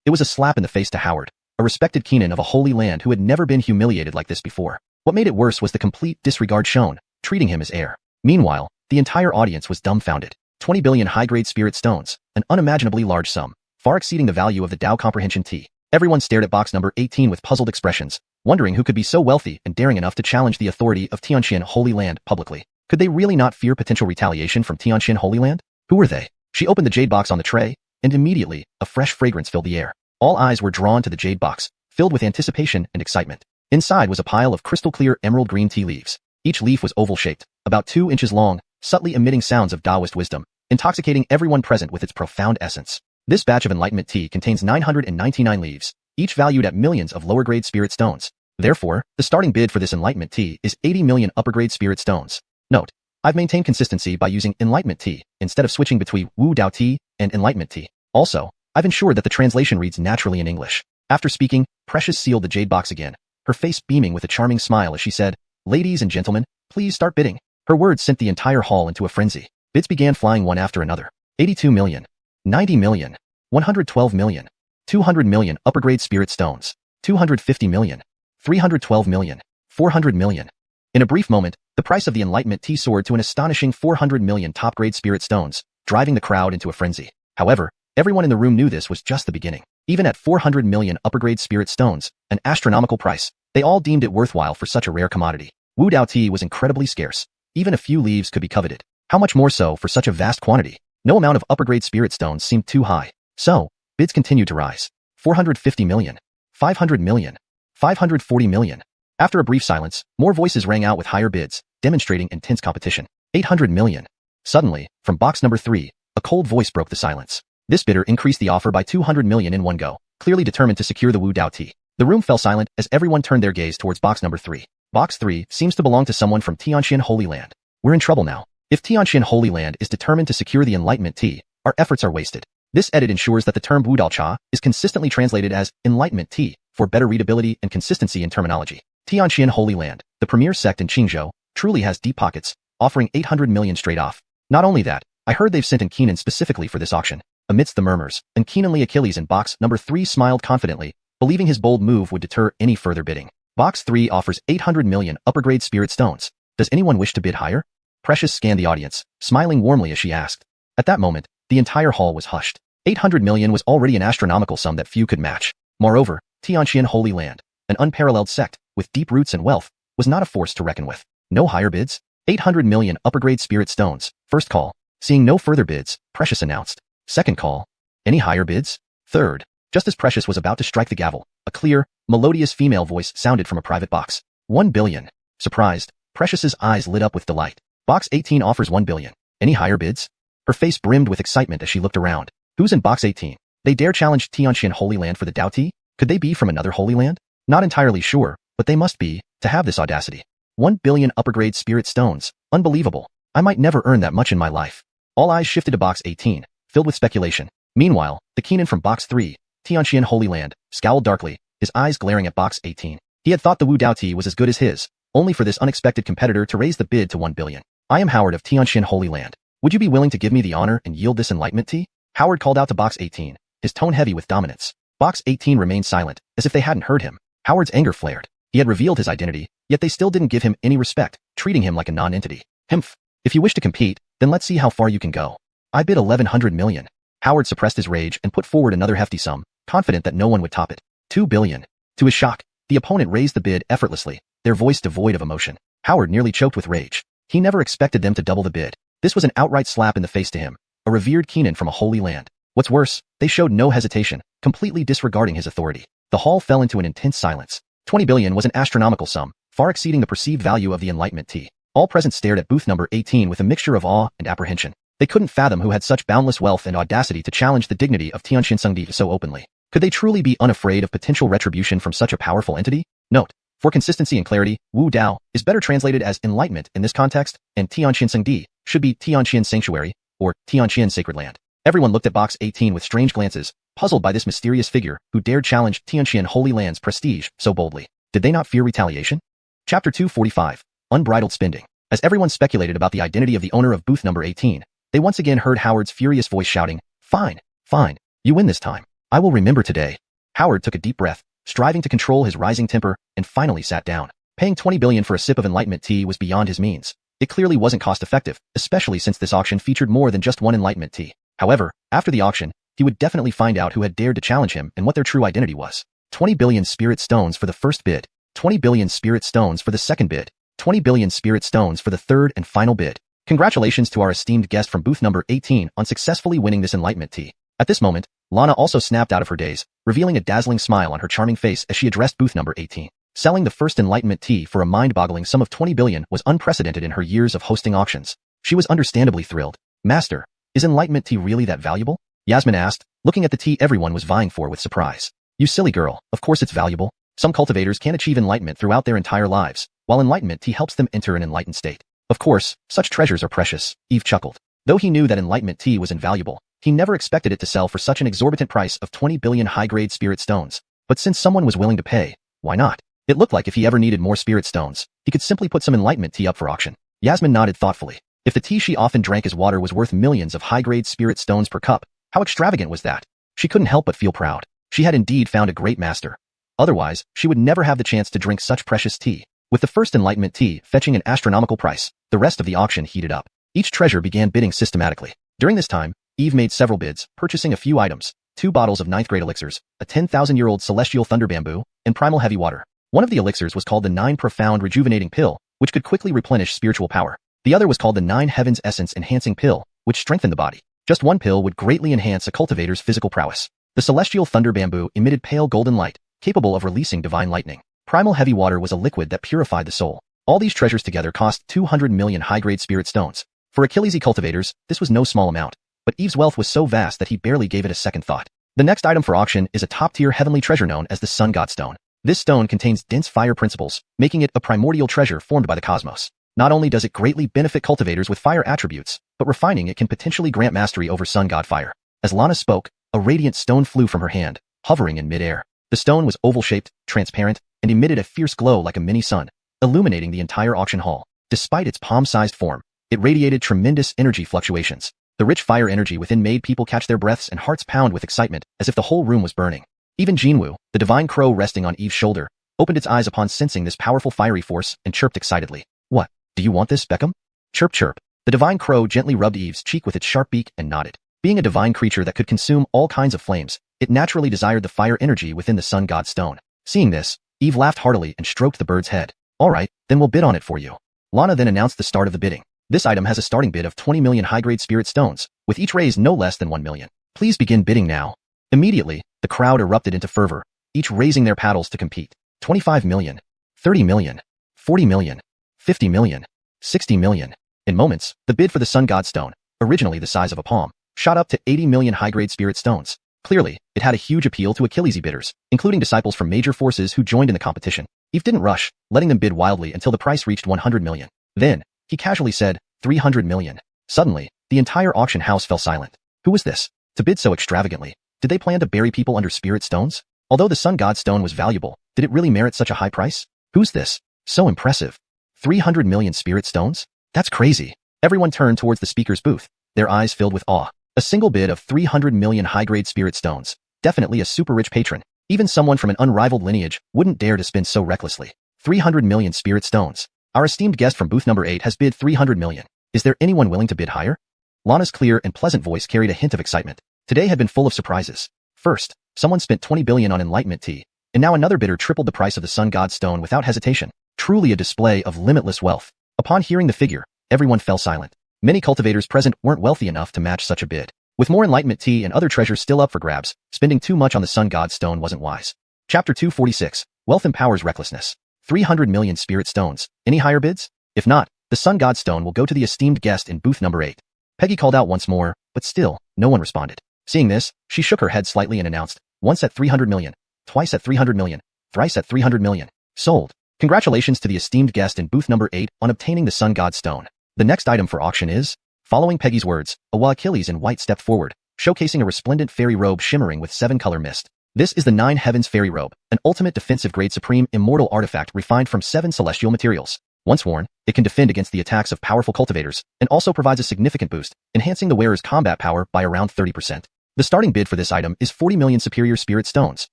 It was a slap in the face to Howard, a respected Keenan of a holy land who had never been humiliated like this before. What made it worse was the complete disregard shown, treating him as heir. Meanwhile, the entire audience was dumbfounded. 20 billion high-grade spirit stones, an unimaginably large sum, far exceeding the value of the Dao Comprehension Tea. Everyone stared at box number 18 with puzzled expressions, wondering who could be so wealthy and daring enough to challenge the authority of Tianxian Holy Land publicly. Could they really not fear potential retaliation from Tianxian Holy Land? Who were they? She opened the jade box on the tray, and immediately, a fresh fragrance filled the air. All eyes were drawn to the jade box, filled with anticipation and excitement. Inside was a pile of crystal-clear emerald green tea leaves. Each leaf was oval-shaped, about 2 inches long, subtly emitting sounds of Taoist wisdom, intoxicating everyone present with its profound essence. This batch of Enlightenment tea contains 999 leaves, each valued at millions of lower-grade spirit stones. Therefore, the starting bid for this Enlightenment tea is 80 million upper-grade spirit stones. Note: I've maintained consistency by using Enlightenment tea instead of switching between Wu Dao tea and Enlightenment tea. Also, I've ensured that the translation reads naturally in English. After speaking, Precious sealed the jade box again, her face beaming with a charming smile as she said, "Ladies and gentlemen, please start bidding." Her words sent the entire hall into a frenzy. Bids began flying one after another. 82 million. 90 million. 112 million. 200 million upper-grade spirit stones. 250 million. 312 million. 400 million. In a brief moment, the price of the Enlightenment tea soared to an astonishing 400 million top-grade spirit stones, driving the crowd into a frenzy. However, everyone in the room knew this was just the beginning. Even at 400 million upper-grade spirit stones, an astronomical price, they all deemed it worthwhile for such a rare commodity. Wu Dao tea was incredibly scarce. Even a few leaves could be coveted. How much more so for such a vast quantity? No amount of upper-grade spirit stones seemed too high. So, bids continued to rise. 450 million. 500 million. 540 million. After a brief silence, more voices rang out with higher bids, demonstrating intense competition. 800 million. Suddenly, from box number 3, a cold voice broke the silence. This bidder increased the offer by 200 million in one go, clearly determined to secure the Wu Dao tea. The room fell silent as everyone turned their gaze towards box number 3. Box 3 seems to belong to someone from Tianxian Holy Land. We're in trouble now. If Tianxian Holy Land is determined to secure the Enlightenment tea, our efforts are wasted. This edit ensures that the term Wudao Cha is consistently translated as Enlightenment tea for better readability and consistency in terminology. Tianxian Holy Land, the premier sect in Qingzhou, truly has deep pockets, offering 800 million straight off. Not only that, I heard they've sent in Keenan specifically for this auction. Amidst the murmurs, and Keenanly Achilles in box number 3 smiled confidently, believing his bold move would deter any further bidding. Box 3 offers 800 million upper-grade spirit stones. Does anyone wish to bid higher? Precious scanned the audience, smiling warmly as she asked. At that moment, the entire hall was hushed. 800 million was already an astronomical sum that few could match. Moreover, Tianxian Holy Land, an unparalleled sect, with deep roots and wealth, was not a force to reckon with. No higher bids? 800 million upper-grade spirit stones. First call. Seeing no further bids, Precious announced. Second call. Any higher bids? Third. Just as Precious was about to strike the gavel, a clear, melodious female voice sounded from a private box. 1 billion. Surprised, Precious's eyes lit up with delight. Box 18 offers 1 billion. Any higher bids? Her face brimmed with excitement as she looked around. Who's in box 18? They dare challenge Tianxian Holy Land for the Dao tea? Could they be from another Holy Land? Not entirely sure, but they must be, to have this audacity. 1 billion upper-grade spirit stones. Unbelievable. I might never earn that much in my life. All eyes shifted to box 18, filled with speculation. Meanwhile, the Keenan from box 3, Tianxian Holy Land, scowled darkly, his eyes glaring at box 18. He had thought the Wu Dao tea was as good as his, only for this unexpected competitor to raise the bid to 1 billion. I am Howard of Tianxian Holy Land. Would you be willing to give me the honor and yield this Enlightenment tea? Howard called out to box 18, his tone heavy with dominance. Box 18 remained silent, as if they hadn't heard him. Howard's anger flared. He had revealed his identity, yet they still didn't give him any respect, treating him like a non-entity. Himph. If you wish to compete, then let's see how far you can go. I bid 1100 million. Howard suppressed his rage and put forward another hefty sum, confident that no one would top it. 2 billion. To his shock, the opponent raised the bid effortlessly, their voice devoid of emotion. Howard nearly choked with rage. He never expected them to double the bid. This was an outright slap in the face to him, a revered Keenan from a holy land. What's worse, they showed no hesitation, completely disregarding his authority. The hall fell into an intense silence. 20 billion was an astronomical sum, far exceeding the perceived value of the Enlightenment tea. All present stared at booth number 18 with a mixture of awe and apprehension. They couldn't fathom who had such boundless wealth and audacity to challenge the dignity of Xianxia so openly. Could they truly be unafraid of potential retribution from such a powerful entity? Note: for consistency and clarity, Wu Dao is better translated as Enlightenment in this context, and Tianxian should be Tianxian Sanctuary, or Tianxian Sacred Land. Everyone looked at box 18 with strange glances, puzzled by this mysterious figure who dared challenge Tianxian Holy Land's prestige so boldly. Did they not fear retaliation? Chapter 245. Unbridled Spending. As everyone speculated about the identity of the owner of booth number 18, they once again heard Howard's furious voice shouting, "Fine, fine, you win this time. I will remember today." Howard took a deep breath, striving to control his rising temper, and finally sat down. Paying 20 billion for a sip of Enlightenment tea was beyond his means. It clearly wasn't cost-effective, especially since this auction featured more than just one Enlightenment tea. However, after the auction, he would definitely find out who had dared to challenge him and what their true identity was. 20 billion spirit stones for the first bid, 20 billion spirit stones for the second bid, 20 billion spirit stones for the third and final bid. Congratulations to our esteemed guest from booth number 18 on successfully winning this Enlightenment tea. At this moment, Lana also snapped out of her daze, revealing a dazzling smile on her charming face as she addressed booth number 18. Selling the first Enlightenment tea for a mind-boggling sum of 20 billion was unprecedented in her years of hosting auctions. She was understandably thrilled. "Master, is Enlightenment tea really that valuable?" Yasmin asked, looking at the tea everyone was vying for with surprise. "You silly girl, of course it's valuable. Some cultivators can't achieve enlightenment throughout their entire lives, while Enlightenment tea helps them enter an enlightened state. Of course, such treasures are precious," Eve chuckled. Though he knew that Enlightenment tea was invaluable, he never expected it to sell for such an exorbitant price of 20 billion high-grade spirit stones. But since someone was willing to pay, why not? It looked like if he ever needed more spirit stones, he could simply put some Enlightenment tea up for auction. Yasmin nodded thoughtfully. If the tea she often drank as water was worth millions of high-grade spirit stones per cup, how extravagant was that? She couldn't help but feel proud. She had indeed found a great master. Otherwise, she would never have the chance to drink such precious tea. With the first Enlightenment tea fetching an astronomical price, the rest of the auction heated up. Each treasure began bidding systematically. During this time, Eve made several bids, purchasing a few items: 2 bottles of 9th grade elixirs, a 10,000-year-old celestial thunder bamboo, and primal heavy water. One of the elixirs was called the 9 profound rejuvenating pill, which could quickly replenish spiritual power. The other was called the 9 heavens essence enhancing pill, which strengthened the body. Just one pill would greatly enhance a cultivator's physical prowess. The celestial thunder bamboo emitted pale golden light, capable of releasing divine lightning. Primal heavy water was a liquid that purified the soul. All these treasures together cost 200 million high-grade spirit stones. For Achilles cultivators, this was no small amount, but Eve's wealth was so vast that he barely gave it a second thought. The next item for auction is a top-tier heavenly treasure known as the Sun God Stone. This stone contains dense fire principles, making it a primordial treasure formed by the cosmos. Not only does it greatly benefit cultivators with fire attributes, but refining it can potentially grant mastery over Sun God Fire. As Lana spoke, a radiant stone flew from her hand, hovering in midair. The stone was oval-shaped, transparent, and emitted a fierce glow like a mini sun, illuminating the entire auction hall. Despite its palm-sized form, it radiated tremendous energy fluctuations. The rich fire energy within made people catch their breaths and hearts pound with excitement, as if the whole room was burning. Even Jinwu, the divine crow resting on Eve's shoulder, opened its eyes upon sensing this powerful fiery force and chirped excitedly. "What? Do you want this, Beckham?" Chirp chirp. The divine crow gently rubbed Eve's cheek with its sharp beak and nodded. Being a divine creature that could consume all kinds of flames, it naturally desired the fire energy within the Sun God Stone. Seeing this, Eve laughed heartily and stroked the bird's head. "All right, then we'll bid on it for you." Lana then announced the start of the bidding. This item has a starting bid of 20 million high-grade spirit stones, with each raised no less than 1 million. "Please begin bidding now." Immediately, the crowd erupted into fervor, each raising their paddles to compete. 25 million, 30 million, 40 million, 50 million, 60 million. In moments, the bid for the Sun God Stone, originally the size of a palm, shot up to 80 million high-grade spirit stones. Clearly, it had a huge appeal to Achilles bidders, including disciples from major forces who joined in the competition. Eve didn't rush, letting them bid wildly until the price reached 100 million. Then, he casually said, 300 million. Suddenly, the entire auction house fell silent. Who was this? To bid so extravagantly? Did they plan to bury people under spirit stones? Although the Sun God Stone was valuable, did it really merit such a high price? Who's this? So impressive. 300 million spirit stones? That's crazy. Everyone turned towards the speaker's booth, their eyes filled with awe. A single bid of 300 million high-grade spirit stones. Definitely a super-rich patron. Even someone from an unrivaled lineage wouldn't dare to spend so recklessly. 300 million spirit stones. Our esteemed guest from booth number 8 has bid 300 million. Is there anyone willing to bid higher? Lana's clear and pleasant voice carried a hint of excitement. Today had been full of surprises. First, someone spent 20 billion on Enlightenment tea, and now another bidder tripled the price of the Sun God Stone without hesitation. Truly a display of limitless wealth. Upon hearing the figure, everyone fell silent. Many cultivators present weren't wealthy enough to match such a bid. With more Enlightenment tea and other treasures still up for grabs, spending too much on the Sun God Stone wasn't wise. Chapter 246. Wealth empowers recklessness. 300 million spirit stones. Any higher bids? If not, the Sun God Stone will go to the esteemed guest in booth number 8. Peggy called out once more, but still, no one responded. Seeing this, she shook her head slightly and announced, once at 300 million, twice at 300 million, thrice at 300 million. Sold. Congratulations to the esteemed guest in booth number 8 on obtaining the Sun God Stone. The next item for auction is, following Peggy's words, a Achilles in white stepped forward, showcasing a resplendent fairy robe shimmering with 7-color mist. This is the 9 Heavens Fairy Robe, an ultimate defensive grade supreme immortal artifact refined from 7 celestial materials. Once worn, it can defend against the attacks of powerful cultivators, and also provides a significant boost, enhancing the wearer's combat power by around 30%. The starting bid for this item is 40 million superior spirit stones,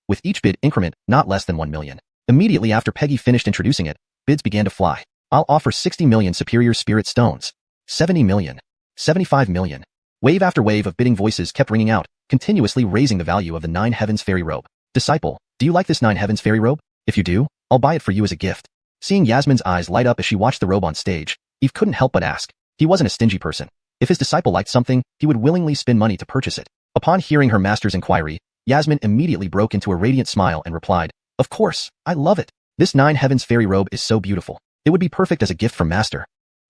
with each bid increment not less than 1 million. Immediately after Peggy finished introducing it, bids began to fly. I'll offer 60 million superior spirit stones. 70 million. 75 million. Wave after wave of bidding voices kept ringing out, continuously raising the value of the 9 Heavens Fairy Robe. Disciple, do you like this 9 Heavens Fairy Robe? If you do, I'll buy it for you as a gift. Seeing Yasmin's eyes light up as she watched the robe on stage, Eve couldn't help but ask. He wasn't a stingy person. If his disciple liked something, he would willingly spend money to purchase it. Upon hearing her master's inquiry, Yasmin immediately broke into a radiant smile and replied, of course, I love it. This 9 Heavens Fairy Robe is so beautiful. It would be perfect as a gift from master.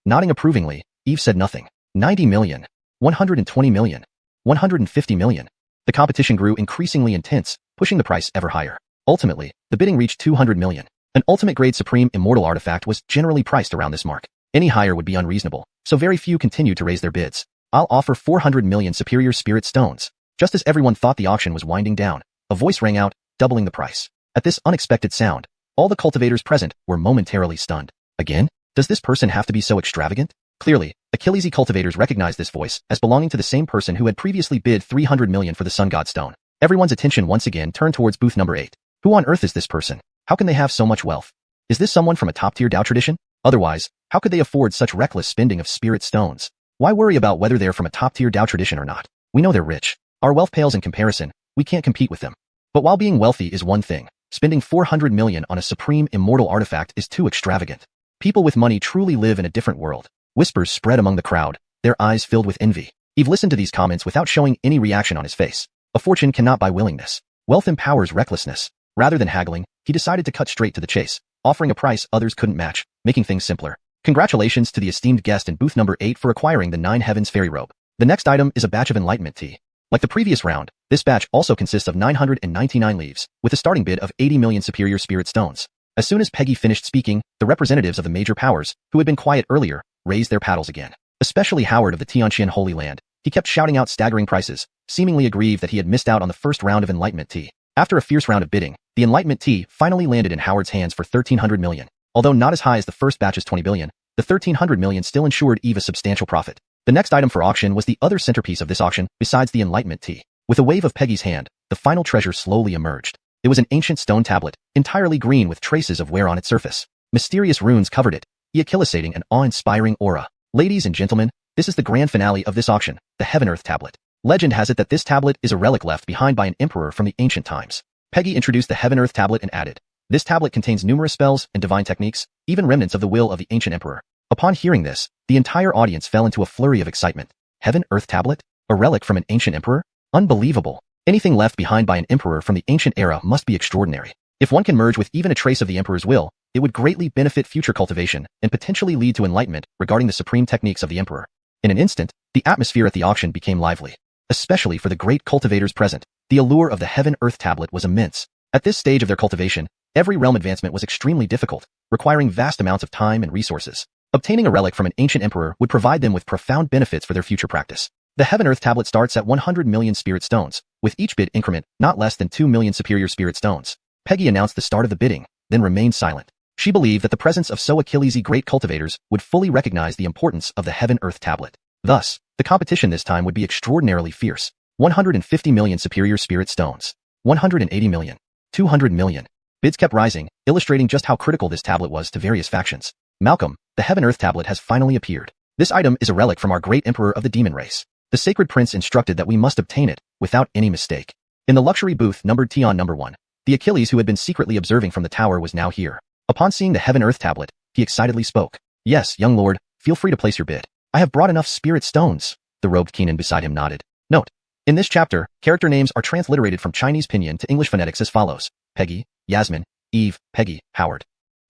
Nodding approvingly, Eve said nothing. 90 million. 120 million. 150 million. The competition grew increasingly intense, pushing the price ever higher. Ultimately, the bidding reached 200 million. An ultimate grade supreme immortal artifact was generally priced around this mark. Any higher would be unreasonable, so very few continued to raise their bids. I'll offer 400 million superior spirit stones. Just as everyone thought the auction was winding down, a voice rang out, doubling the price. At this unexpected sound, all the cultivators present were momentarily stunned. Again? Does this person have to be so extravagant? Clearly, Achillesy cultivators recognized this voice as belonging to the same person who had previously bid 300 million for the Sun God Stone. Everyone's attention once again turned towards booth number 8. Who on earth is this person? How can they have so much wealth? Is this someone from a top-tier Dao tradition? Otherwise, how could they afford such reckless spending of spirit stones? Why worry about whether they're from a top-tier Dao tradition or not? We know they're rich. Our wealth pales in comparison. We can't compete with them. But while being wealthy is one thing, spending 400 million on a supreme immortal artifact is too extravagant. People with money truly live in a different world. Whispers spread among the crowd, their eyes filled with envy. Eve listened to these comments without showing any reaction on his face. A fortune cannot buy willingness. Wealth empowers recklessness. Rather than haggling, he decided to cut straight to the chase, offering a price others couldn't match, making things simpler. Congratulations to the esteemed guest in booth number 8 for acquiring the 9 Heavens Fairy Robe. The next item is a batch of Enlightenment tea. Like the previous round, this batch also consists of 999 leaves, with a starting bid of 80 million superior spirit stones. As soon as Peggy finished speaking, the representatives of the major powers, who had been quiet earlier, raised their paddles again. Especially Howard of the Tianqian Holy Land. He kept shouting out staggering prices, seemingly aggrieved that he had missed out on the first round of Enlightenment tea. After a fierce round of bidding, the Enlightenment tea finally landed in Howard's hands for 1,300 million. Although not as high as the first batch's 20 billion, the 1,300 million still ensured Eve a substantial profit. The next item for auction was the other centerpiece of this auction, besides the Enlightenment tea. With a wave of Peggy's hand, the final treasure slowly emerged. It was an ancient stone tablet, entirely green with traces of wear on its surface. Mysterious runes covered it, eulicidating an awe-inspiring aura. Ladies and gentlemen, this is the grand finale of this auction, the Heaven Earth Tablet. Legend has it that this tablet is a relic left behind by an emperor from the ancient times. Peggy introduced the Heaven Earth Tablet and added, this tablet contains numerous spells and divine techniques, even remnants of the will of the ancient emperor. Upon hearing this, the entire audience fell into a flurry of excitement. Heaven Earth Tablet? A relic from an ancient emperor? Unbelievable. Anything left behind by an emperor from the ancient era must be extraordinary. If one can merge with even a trace of the emperor's will, it would greatly benefit future cultivation and potentially lead to enlightenment regarding the supreme techniques of the emperor. In an instant, the atmosphere at the auction became lively. Especially for the great cultivators present, the allure of the Heaven Earth Tablet was immense. At this stage of their cultivation, every realm advancement was extremely difficult, requiring vast amounts of time and resources. Obtaining a relic from an ancient emperor would provide them with profound benefits for their future practice. The Heaven Earth Tablet starts at 100 million spirit stones, with each bid increment not less than 2 million superior spirit stones. Peggy announced the start of the bidding, then remained silent. She believed that the presence of so Achillesy great cultivators would fully recognize the importance of the Heaven Earth Tablet. Thus, the competition this time would be extraordinarily fierce. 150 million superior spirit stones. 180 million. 200 million. Bids kept rising, illustrating just how critical this tablet was to various factions. Malcolm, the Heaven Earth Tablet has finally appeared. This item is a relic from our great emperor of the demon race. The sacred prince instructed that we must obtain it, without any mistake. In the luxury booth numbered Tion number 1, the Achilles who had been secretly observing from the tower was now here. Upon seeing the Heaven Earth Tablet, he excitedly spoke. Yes, young lord, feel free to place your bid. I have brought enough spirit stones. The robed Keenan beside him nodded. Note: in this chapter, character names are transliterated from Chinese pinyin to English phonetics as follows. Peggy, Yasmin, Eve, Peggy, Howard.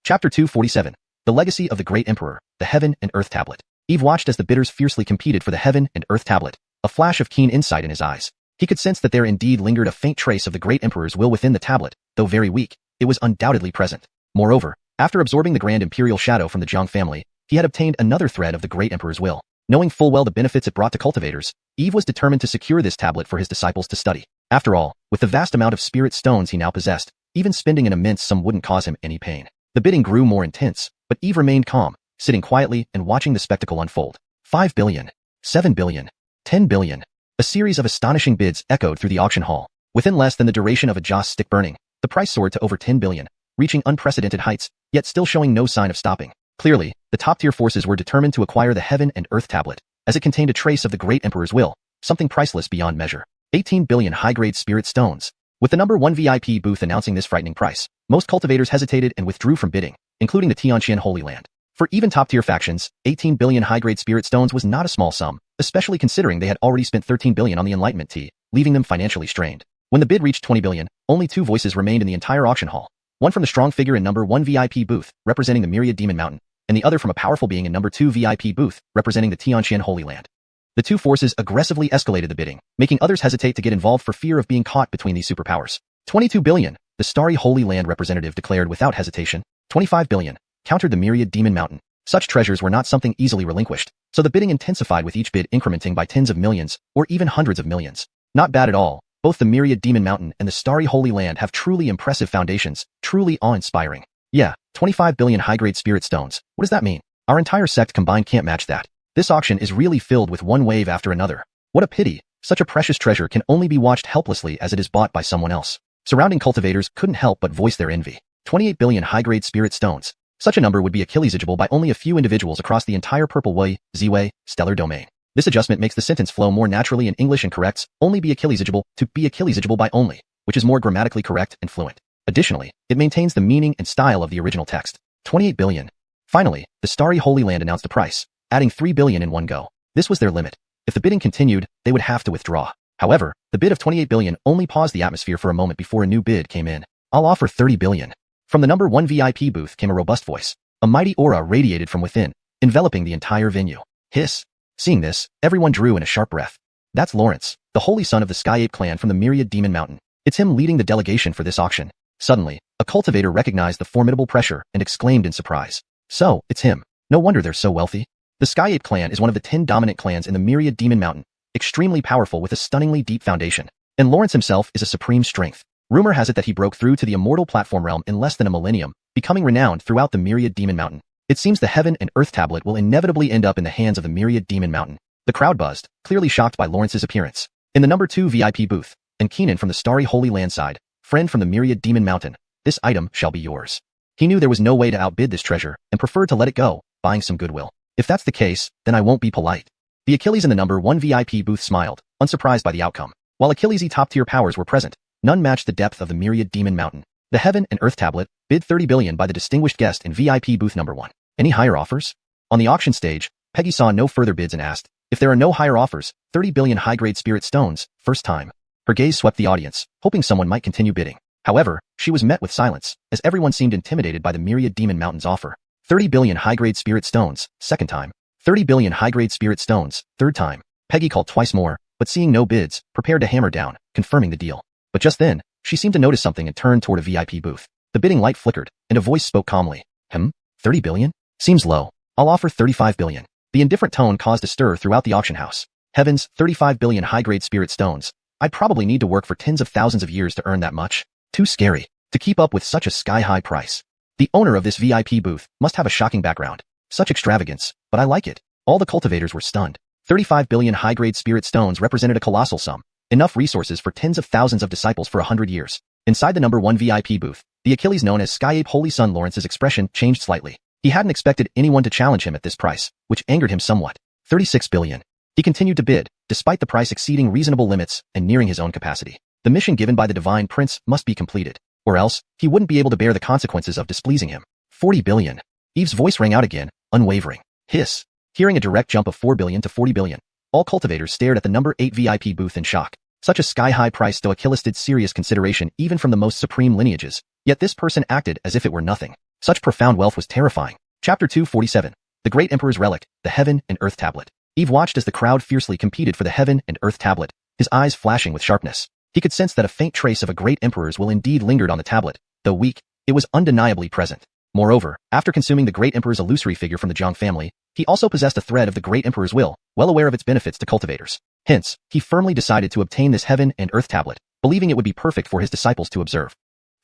Chapter 247. The Legacy of the Great Emperor, the Heaven and Earth Tablet. Eve watched as the bidders fiercely competed for the Heaven and Earth Tablet, a flash of keen insight in his eyes. He could sense that there indeed lingered a faint trace of the Great Emperor's will within the tablet, though very weak, it was undoubtedly present. Moreover, after absorbing the Grand Imperial Shadow from the Jiang family, he had obtained another thread of the Great Emperor's will. Knowing full well the benefits it brought to cultivators, Eve was determined to secure this tablet for his disciples to study. After all, with the vast amount of spirit stones he now possessed, even spending an immense sum wouldn't cause him any pain. The bidding grew more intense, but Eve remained calm, sitting quietly and watching the spectacle unfold. 5 billion, 7 billion, 10 billion. A series of astonishing bids echoed through the auction hall. Within less than the duration of a joss stick burning, the price soared to over 10 billion, reaching unprecedented heights, yet still showing no sign of stopping. Clearly, the top-tier forces were determined to acquire the Heaven and Earth Tablet, as it contained a trace of the Great Emperor's will, something priceless beyond measure. 18 billion high-grade spirit stones. With the number 1 VIP booth announcing this frightening price, most cultivators hesitated and withdrew from bidding, including the Tianqian Holy Land. For even top-tier factions, 18 billion high-grade spirit stones was not a small sum, especially considering they had already spent 13 billion on the Enlightenment tea, leaving them financially strained. When the bid reached 20 billion, only two voices remained in the entire auction hall. One from the strong figure in number 1 VIP booth, representing the myriad demon mountain, and the other from a powerful being in number 2 VIP booth, representing the Tianqian Holy Land. The two forces aggressively escalated the bidding, making others hesitate to get involved for fear of being caught between these superpowers. 22 billion, the starry Holy Land representative declared without hesitation. 25 billion, countered the myriad demon mountain. Such treasures were not something easily relinquished, so the bidding intensified with each bid incrementing by tens of millions, or even hundreds of millions. Not bad at all. Both the myriad demon mountain and the starry Holy Land have truly impressive foundations, truly awe-inspiring. Yeah, 25 billion high-grade spirit stones. What does that mean? Our entire sect combined can't match that. This auction is really filled with one wave after another. What a pity. Such a precious treasure can only be watched helplessly as it is bought by someone else. Surrounding cultivators couldn't help but voice their envy. 28 billion high-grade spirit stones. Such a number would be Achillesable by only a few individuals across the entire Purple Way, Z-Way, stellar domain. This adjustment makes the sentence flow more naturally in English and corrects only be Achillesable to be Achillesable by only, which is more grammatically correct and fluent. Additionally, it maintains the meaning and style of the original text. 28 billion. Finally, the starry Holy Land announced a price, adding 3 billion in one go. This was their limit. If the bidding continued, they would have to withdraw. However, the bid of 28 billion only paused the atmosphere for a moment before a new bid came in. I'll offer 30 billion. From the number 1 VIP booth came a robust voice. A mighty aura radiated from within, enveloping the entire venue. Hiss. Seeing this, everyone drew in a sharp breath. That's Lawrence, the holy son of the Sky Ape clan from the myriad demon mountain. It's him leading the delegation for this auction. Suddenly, a cultivator recognized the formidable pressure and exclaimed in surprise. So, it's him. No wonder they're so wealthy. The Sky Ape clan is one of the 10 dominant clans in the myriad demon mountain, extremely powerful with a stunningly deep foundation. And Lawrence himself is a supreme strength. Rumor has it that he broke through to the Immortal platform realm in less than a millennium, becoming renowned throughout the myriad demon mountain. It seems the Heaven and Earth Tablet will inevitably end up in the hands of the myriad demon mountain. The crowd buzzed, clearly shocked by Lawrence's appearance. In the number 2 VIP booth, and Keenan from the starry Holy Land side, friend from the myriad demon mountain, this item shall be yours. He knew there was no way to outbid this treasure and preferred to let it go, buying some goodwill. If that's the case, then I won't be polite. The Achilles in the number 1 VIP booth smiled, unsurprised by the outcome. While Achilles' top-tier powers were present, none matched the depth of the myriad demon mountain. The Heaven and Earth Tablet, bid 30 billion by the distinguished guest in VIP booth number 1. Any higher offers? On the auction stage, Peggy saw no further bids and asked, if there are no higher offers, 30 billion high-grade spirit stones, first time. Her gaze swept the audience, hoping someone might continue bidding. However, she was met with silence, as everyone seemed intimidated by the myriad demon mountain's offer. 30 billion high-grade spirit stones, second time. 30 billion high-grade spirit stones, third time. Peggy called twice more, but seeing no bids, prepared to hammer down, confirming the deal. But just then, she seemed to notice something and turned toward a VIP booth. The bidding light flickered, and a voice spoke calmly. 30 billion? Seems low. I'll offer 35 billion. The indifferent tone caused a stir throughout the auction house. Heavens, 35 billion high-grade spirit stones. I'd probably need to work for tens of thousands of years to earn that much. Too scary to keep up with such a sky-high price. The owner of this VIP booth must have a shocking background. Such extravagance, but I like it. All the cultivators were stunned. 35 billion high-grade spirit stones represented a colossal sum. Enough resources for tens of thousands of disciples for 100 years. Inside the number 1 VIP booth, the Achilles known as Sky Ape Holy Son Lawrence's expression changed slightly. He hadn't expected anyone to challenge him at this price, which angered him somewhat. 36 billion. He continued to bid, despite the price exceeding reasonable limits and nearing his own capacity. The mission given by the Divine Prince must be completed, or else he wouldn't be able to bear the consequences of displeasing him. 40 billion. Eve's voice rang out again, unwavering. Hiss. Hearing a direct jump of 4 billion to 40 billion, all cultivators stared at the number 8 VIP booth in shock. Such a sky-high price though Achilles did serious consideration even from the most supreme lineages, yet this person acted as if it were nothing. Such profound wealth was terrifying. Chapter 247. The Great Emperor's Relic, the Heaven and Earth Tablet. Eve watched as the crowd fiercely competed for the Heaven and Earth Tablet, his eyes flashing with sharpness. He could sense that a faint trace of a great emperor's will indeed lingered on the tablet. Though weak, it was undeniably present. Moreover, after consuming the great emperor's illusory figure from the Zhang family, he also possessed a thread of the great emperor's will, well aware of its benefits to cultivators. Hence, he firmly decided to obtain this Heaven and Earth Tablet, believing it would be perfect for his disciples to observe.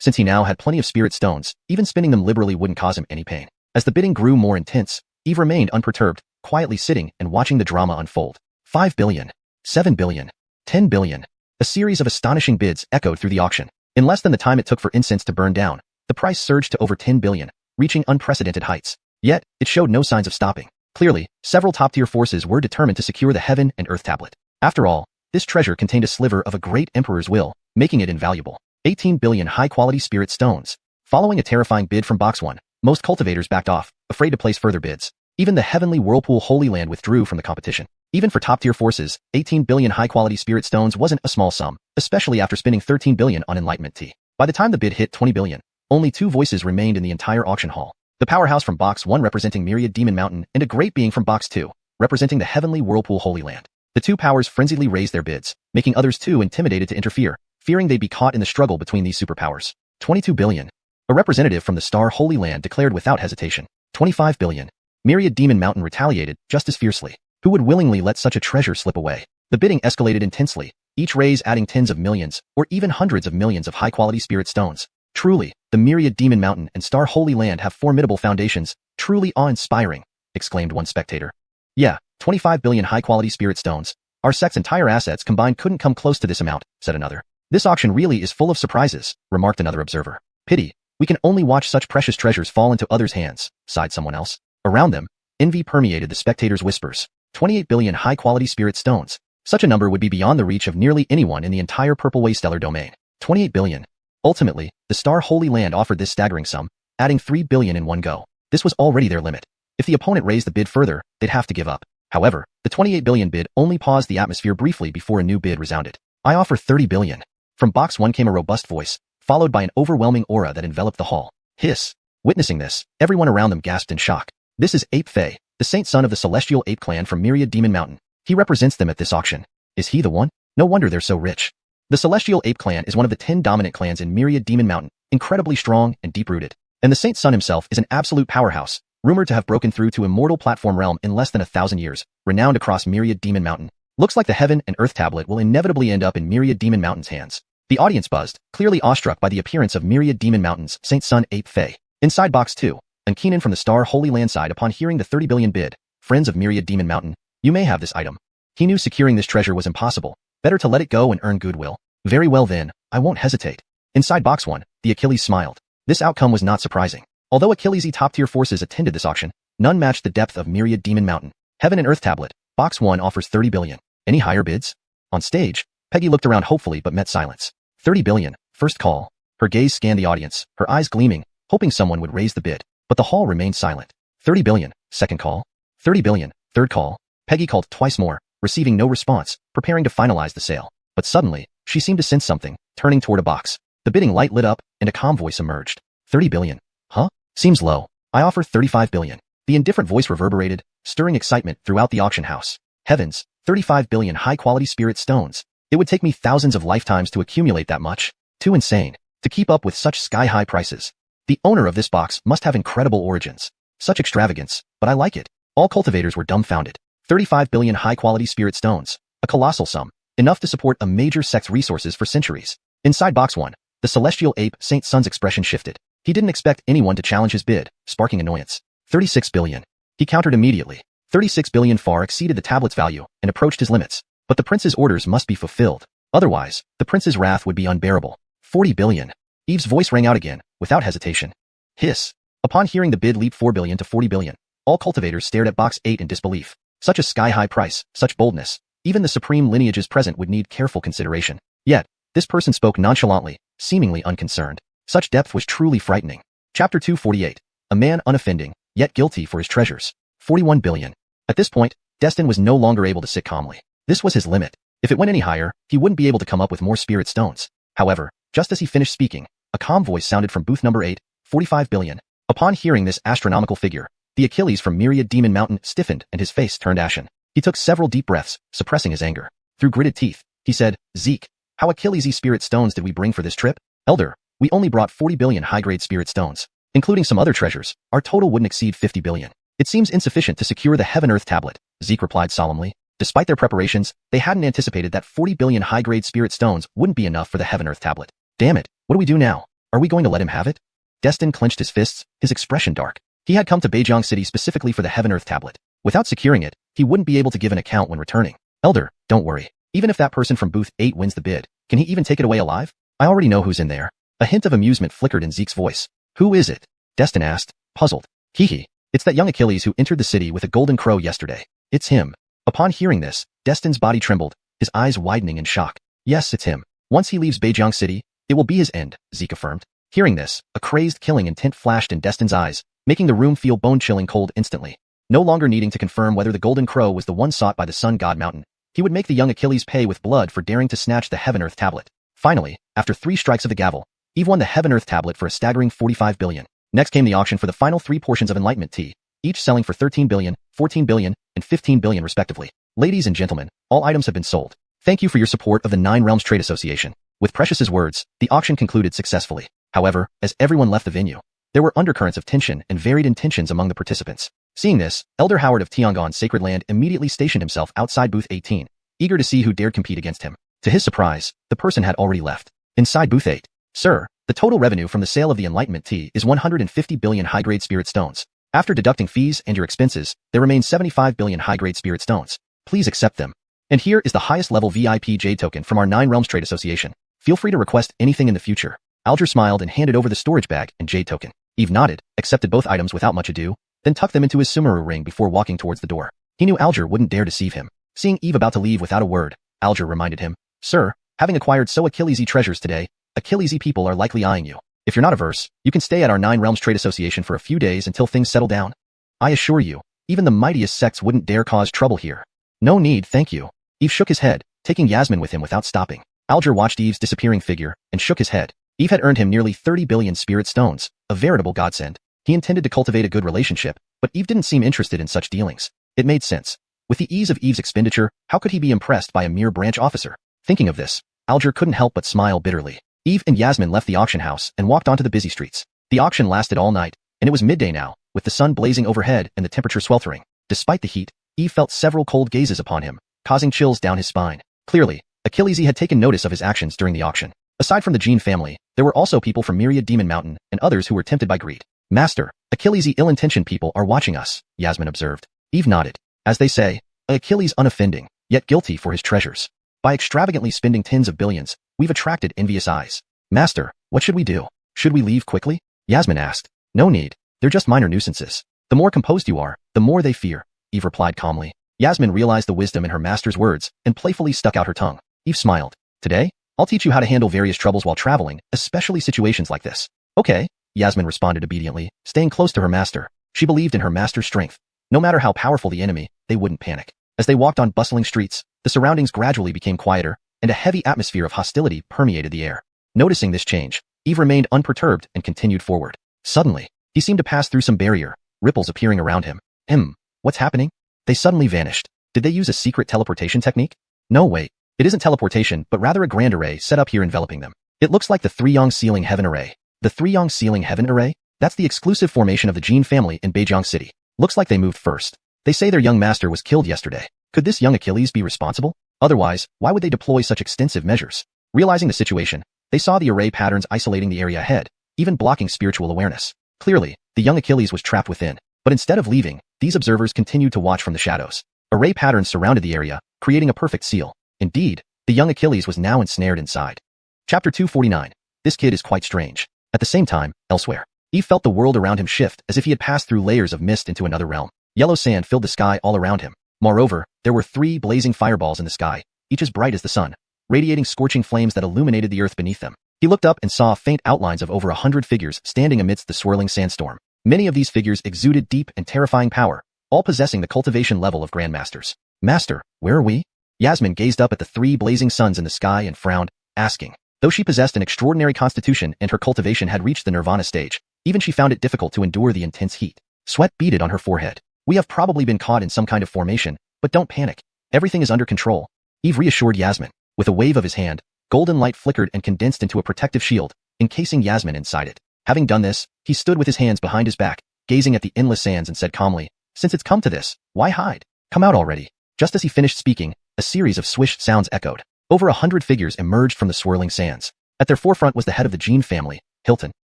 Since he now had plenty of spirit stones, even spending them liberally wouldn't cause him any pain. As the bidding grew more intense, Eve remained unperturbed, quietly sitting and watching the drama unfold. 5 billion, 7 billion, 10 billion. A series of astonishing bids echoed through the auction. In less than the time it took for incense to burn down, the price surged to over 10 billion, reaching unprecedented heights. Yet, it showed no signs of stopping. Clearly, several top-tier forces were determined to secure the Heaven and Earth Tablet. After all, this treasure contained a sliver of a great emperor's will, making it invaluable. 18 billion high-quality spirit stones. Following a terrifying bid from Box 1, most cultivators backed off, afraid to place further bids. Even the heavenly whirlpool Holy Land withdrew from the competition. Even for top-tier forces, 18 billion high-quality spirit stones wasn't a small sum, especially after spending 13 billion on Enlightenment tea. By the time the bid hit 20 billion, only 2 voices remained in the entire auction hall. The powerhouse from Box 1 representing Myriad Demon Mountain and a great being from Box 2, representing the heavenly whirlpool Holy Land. The two powers frenziedly raised their bids, making others too intimidated to interfere, fearing they'd be caught in the struggle between these superpowers. 22 billion. A representative from the Star Holy Land declared without hesitation. 25 billion. Myriad Demon Mountain retaliated just as fiercely. Who would willingly let such a treasure slip away? The bidding escalated intensely, each raise adding tens of millions, or even hundreds of millions of high-quality spirit stones. Truly, the Myriad Demon Mountain and Star Holy Land have formidable foundations, truly awe-inspiring, exclaimed one spectator. Yeah, 25 billion high-quality spirit stones. Our sect's entire assets combined couldn't come close to this amount, said another. This auction really is full of surprises, remarked another observer. Pity, we can only watch such precious treasures fall into others' hands, sighed someone else. Around them, envy permeated the spectators' whispers. 28 billion high-quality spirit stones. Such a number would be beyond the reach of nearly anyone in the entire Purple Way stellar domain. 28 billion. Ultimately, the Star Holy Land offered this staggering sum, adding 3 billion in one go. This was already their limit. If the opponent raised the bid further, they'd have to give up. However, the 28 billion bid only paused the atmosphere briefly before a new bid resounded. I offer 30 billion. From Box 1 came a robust voice, followed by an overwhelming aura that enveloped the hall. Hiss. Witnessing this, everyone around them gasped in shock. This is Ape Fei, the saint son of the celestial ape clan from Myriad Demon Mountain. He represents them at this auction. Is he the one? No wonder they're so rich. The celestial ape clan is one of the 10 dominant clans in Myriad Demon Mountain, incredibly strong and deep-rooted. And the saint's son himself is an absolute powerhouse, rumored to have broken through to Immortal platform realm in less than 1,000 years, renowned across Myriad Demon Mountain. Looks like the Heaven and Earth Tablet will inevitably end up in Myriad Demon Mountain's hands. The audience buzzed, clearly awestruck by the appearance of Myriad Demon Mountain's saint's son Ape Fei. Inside Box 2, and Keenan from the Star Holy Land side upon hearing the 30 billion bid, friends of Myriad Demon Mountain, you may have this item. He knew securing this treasure was impossible. Better to let it go and earn goodwill. Very well then, I won't hesitate. Inside Box 1, the Achilles smiled. This outcome was not surprising. Although Achilles' top-tier forces attended this auction, none matched the depth of Myriad Demon Mountain. Heaven and Earth Tablet, Box 1 offers 30 billion. Any higher bids? On stage, Peggy looked around hopefully but met silence. 30 billion, first call. Her gaze scanned the audience, her eyes gleaming, hoping someone would raise the bid. But the hall remained silent. 30 billion, second call. 30 billion, third call. Peggy called twice more, receiving no response, preparing to finalize the sale. But suddenly, she seemed to sense something, turning toward a box. The bidding light lit up, and a calm voice emerged. 30 billion. Huh? Seems low. I offer 35 billion. The indifferent voice reverberated, stirring excitement throughout the auction house. Heavens, 35 billion high-quality spirit stones. It would take me thousands of lifetimes to accumulate that much. Too insane. To keep up with such sky-high prices. The owner of this box must have incredible origins. Such extravagance, but I like it. All cultivators were dumbfounded. 35 billion high-quality spirit stones. A colossal sum. Enough to support a major sect's resources for centuries. Inside Box 1, the celestial ape Saint Sun's expression shifted. He didn't expect anyone to challenge his bid, sparking annoyance. 36 billion. He countered immediately. 36 billion far exceeded the tablet's value and approached his limits. But the prince's orders must be fulfilled. Otherwise, the prince's wrath would be unbearable. 40 billion. Eve's voice rang out again, without hesitation. Hiss. Upon hearing the bid leap 4 billion to 40 billion, all cultivators stared at Box 8 in disbelief. Such a sky-high price, such boldness. Even the supreme lineages present would need careful consideration. Yet, this person spoke nonchalantly, seemingly unconcerned. Such depth was truly frightening. Chapter 248. A man unoffending, yet guilty for his treasures. 41 billion. At this point, Destin was no longer able to sit calmly. This was his limit. If it went any higher, he wouldn't be able to come up with more spirit stones. However, just as he finished speaking, a calm voice sounded from booth number 8, 45 billion. Upon hearing this astronomical figure, the Achilles from Myriad Demon Mountain stiffened and his face turned ashen. He took several deep breaths, suppressing his anger. Through gritted teeth, he said, Zeke, how Achilles' spirit stones did we bring for this trip? Elder, we only brought 40 billion high-grade spirit stones. Including some other treasures, our total wouldn't exceed 50 billion. It seems insufficient to secure the Heaven-Earth tablet, Zeke replied solemnly. Despite their preparations, they hadn't anticipated that 40 billion high-grade spirit stones wouldn't be enough for the Heaven-Earth tablet. Damn it, what do we do now? Are we going to let him have it? Destin clenched his fists, his expression dark. He had come to Beijiang City specifically for the Heaven-Earth tablet. Without securing it, he wouldn't be able to give an account when returning. Elder, don't worry. Even if that person from booth 8 wins the bid, can he even take it away alive? I already know who's in there. A hint of amusement flickered in Zeke's voice. Who is it? Destin asked, puzzled. Hihi. It's that young Achilles who entered the city with a golden crow yesterday. It's him. Upon hearing this, Destin's body trembled, his eyes widening in shock. Yes, it's him. Once he leaves Beijiang City, it will be his end, Zeke affirmed. Hearing this, a crazed killing intent flashed in Destin's eyes, making the room feel bone-chilling cold instantly. No longer needing to confirm whether the golden crow was the one sought by the sun god mountain, he would make the young Achilles pay with blood for daring to snatch the Heaven-Earth tablet. Finally, after 3 strikes of the gavel, Eve won the Heaven-Earth tablet for a staggering 45 billion. Next came the auction for the final 3 portions of Enlightenment tea, each selling for 13 billion, 14 billion, and 15 billion respectively. Ladies and gentlemen, all items have been sold. Thank you for your support of the Nine Realms Trade Association. With Precious's words, the auction concluded successfully. However, as everyone left the venue, there were undercurrents of tension and varied intentions among the participants. Seeing this, Elder Howard of Tiangong Sacred Land immediately stationed himself outside booth 18, eager to see who dared compete against him. To his surprise, the person had already left. Inside booth 8, Sir, the total revenue from the sale of the Enlightenment tea is 150 billion high-grade spirit stones. After deducting fees and your expenses, there remain 75 billion high-grade spirit stones. Please accept them. And here is the highest level VIP Jade token from our Nine Realms Trade Association. Feel free to request anything in the future. Alger smiled and handed over the storage bag and Jade token. Eve nodded, accepted both items without much ado, then tucked them into his Sumeru ring before walking towards the door. He knew Alger wouldn't dare deceive him. Seeing Eve about to leave without a word, Alger reminded him, Sir, having acquired so Achillesy treasures today, Achillesy people are likely eyeing you. If you're not averse, you can stay at our Nine Realms Trade Association for a few days until things settle down. I assure you, even the mightiest sects wouldn't dare cause trouble here. No need, thank you. Eve shook his head, taking Yasmin with him without stopping. Alger watched Eve's disappearing figure and shook his head. Eve had earned him nearly 30 billion spirit stones, a veritable godsend. He intended to cultivate a good relationship, but Eve didn't seem interested in such dealings. It made sense. With the ease of Eve's expenditure, how could he be impressed by a mere branch officer? Thinking of this, Alger couldn't help but smile bitterly. Eve and Yasmin left the auction house and walked onto the busy streets. The auction lasted all night, and it was midday now, with the sun blazing overhead and the temperature sweltering. Despite the heat, Eve felt several cold gazes upon him, causing chills down his spine. Clearly, Achillesy had taken notice of his actions during the auction. Aside from the Jean family, there were also people from Myriad Demon Mountain and others who were tempted by greed. Master, Achillesy ill-intentioned people are watching us, Yasmin observed. Eve nodded. As they say, Achilles unoffending, yet guilty for his treasures. By extravagantly spending tens of billions, we've attracted envious eyes. Master, what should we do? Should we leave quickly? Yasmin asked. No need. They're just minor nuisances. The more composed you are, the more they fear, Eve replied calmly. Yasmin realized the wisdom in her master's words and playfully stuck out her tongue. Eve smiled. Today, I'll teach you how to handle various troubles while traveling, especially situations like this. Okay, Yasmin responded obediently, staying close to her master. She believed in her master's strength. No matter how powerful the enemy, they wouldn't panic. As they walked on bustling streets, the surroundings gradually became quieter, and a heavy atmosphere of hostility permeated the air. Noticing this change, Eve remained unperturbed and continued forward. Suddenly, he seemed to pass through some barrier, ripples appearing around him. What's happening? They suddenly vanished. Did they use a secret teleportation technique? No, wait. It isn't teleportation, but rather a grand array set up here enveloping them. It looks like the Three-Yang Sealing Heaven Array. The Three-Yang Sealing Heaven Array? That's the exclusive formation of the Jean family in Beijiang City. Looks like they moved first. They say their young master was killed yesterday. Could this young Achilles be responsible? Otherwise, why would they deploy such extensive measures? Realizing the situation, they saw the array patterns isolating the area ahead, even blocking spiritual awareness. Clearly, the young Achilles was trapped within. But instead of leaving, these observers continued to watch from the shadows. Array patterns surrounded the area, creating a perfect seal. Indeed, the young Achilles was now ensnared inside. Chapter 249. This kid is quite strange. At the same time, elsewhere, Eve felt the world around him shift as if he had passed through layers of mist into another realm. Yellow sand filled the sky all around him. Moreover, there were 3 blazing fireballs in the sky, each as bright as the sun, radiating scorching flames that illuminated the earth beneath them. He looked up and saw faint outlines of over 100 figures standing amidst the swirling sandstorm. Many of these figures exuded deep and terrifying power, all possessing the cultivation level of grandmasters. Master, where are we? Yasmin gazed up at the 3 blazing suns in the sky and frowned, asking. Though she possessed an extraordinary constitution and her cultivation had reached the nirvana stage, Even she found it difficult to endure the intense heat. Sweat beaded on her forehead. We have probably been caught in some kind of formation, but don't panic. Everything is under control. Eve reassured Yasmin. With a wave of his hand, golden light flickered and condensed into a protective shield, encasing Yasmin inside it. Having done this, he stood with his hands behind his back, gazing at the endless sands and said calmly, "Since it's come to this, why hide? Come out already." Just as he finished speaking, a series of swish sounds echoed. Over 100 figures emerged from the swirling sands. At their forefront was the head of the Jean family, Hilton.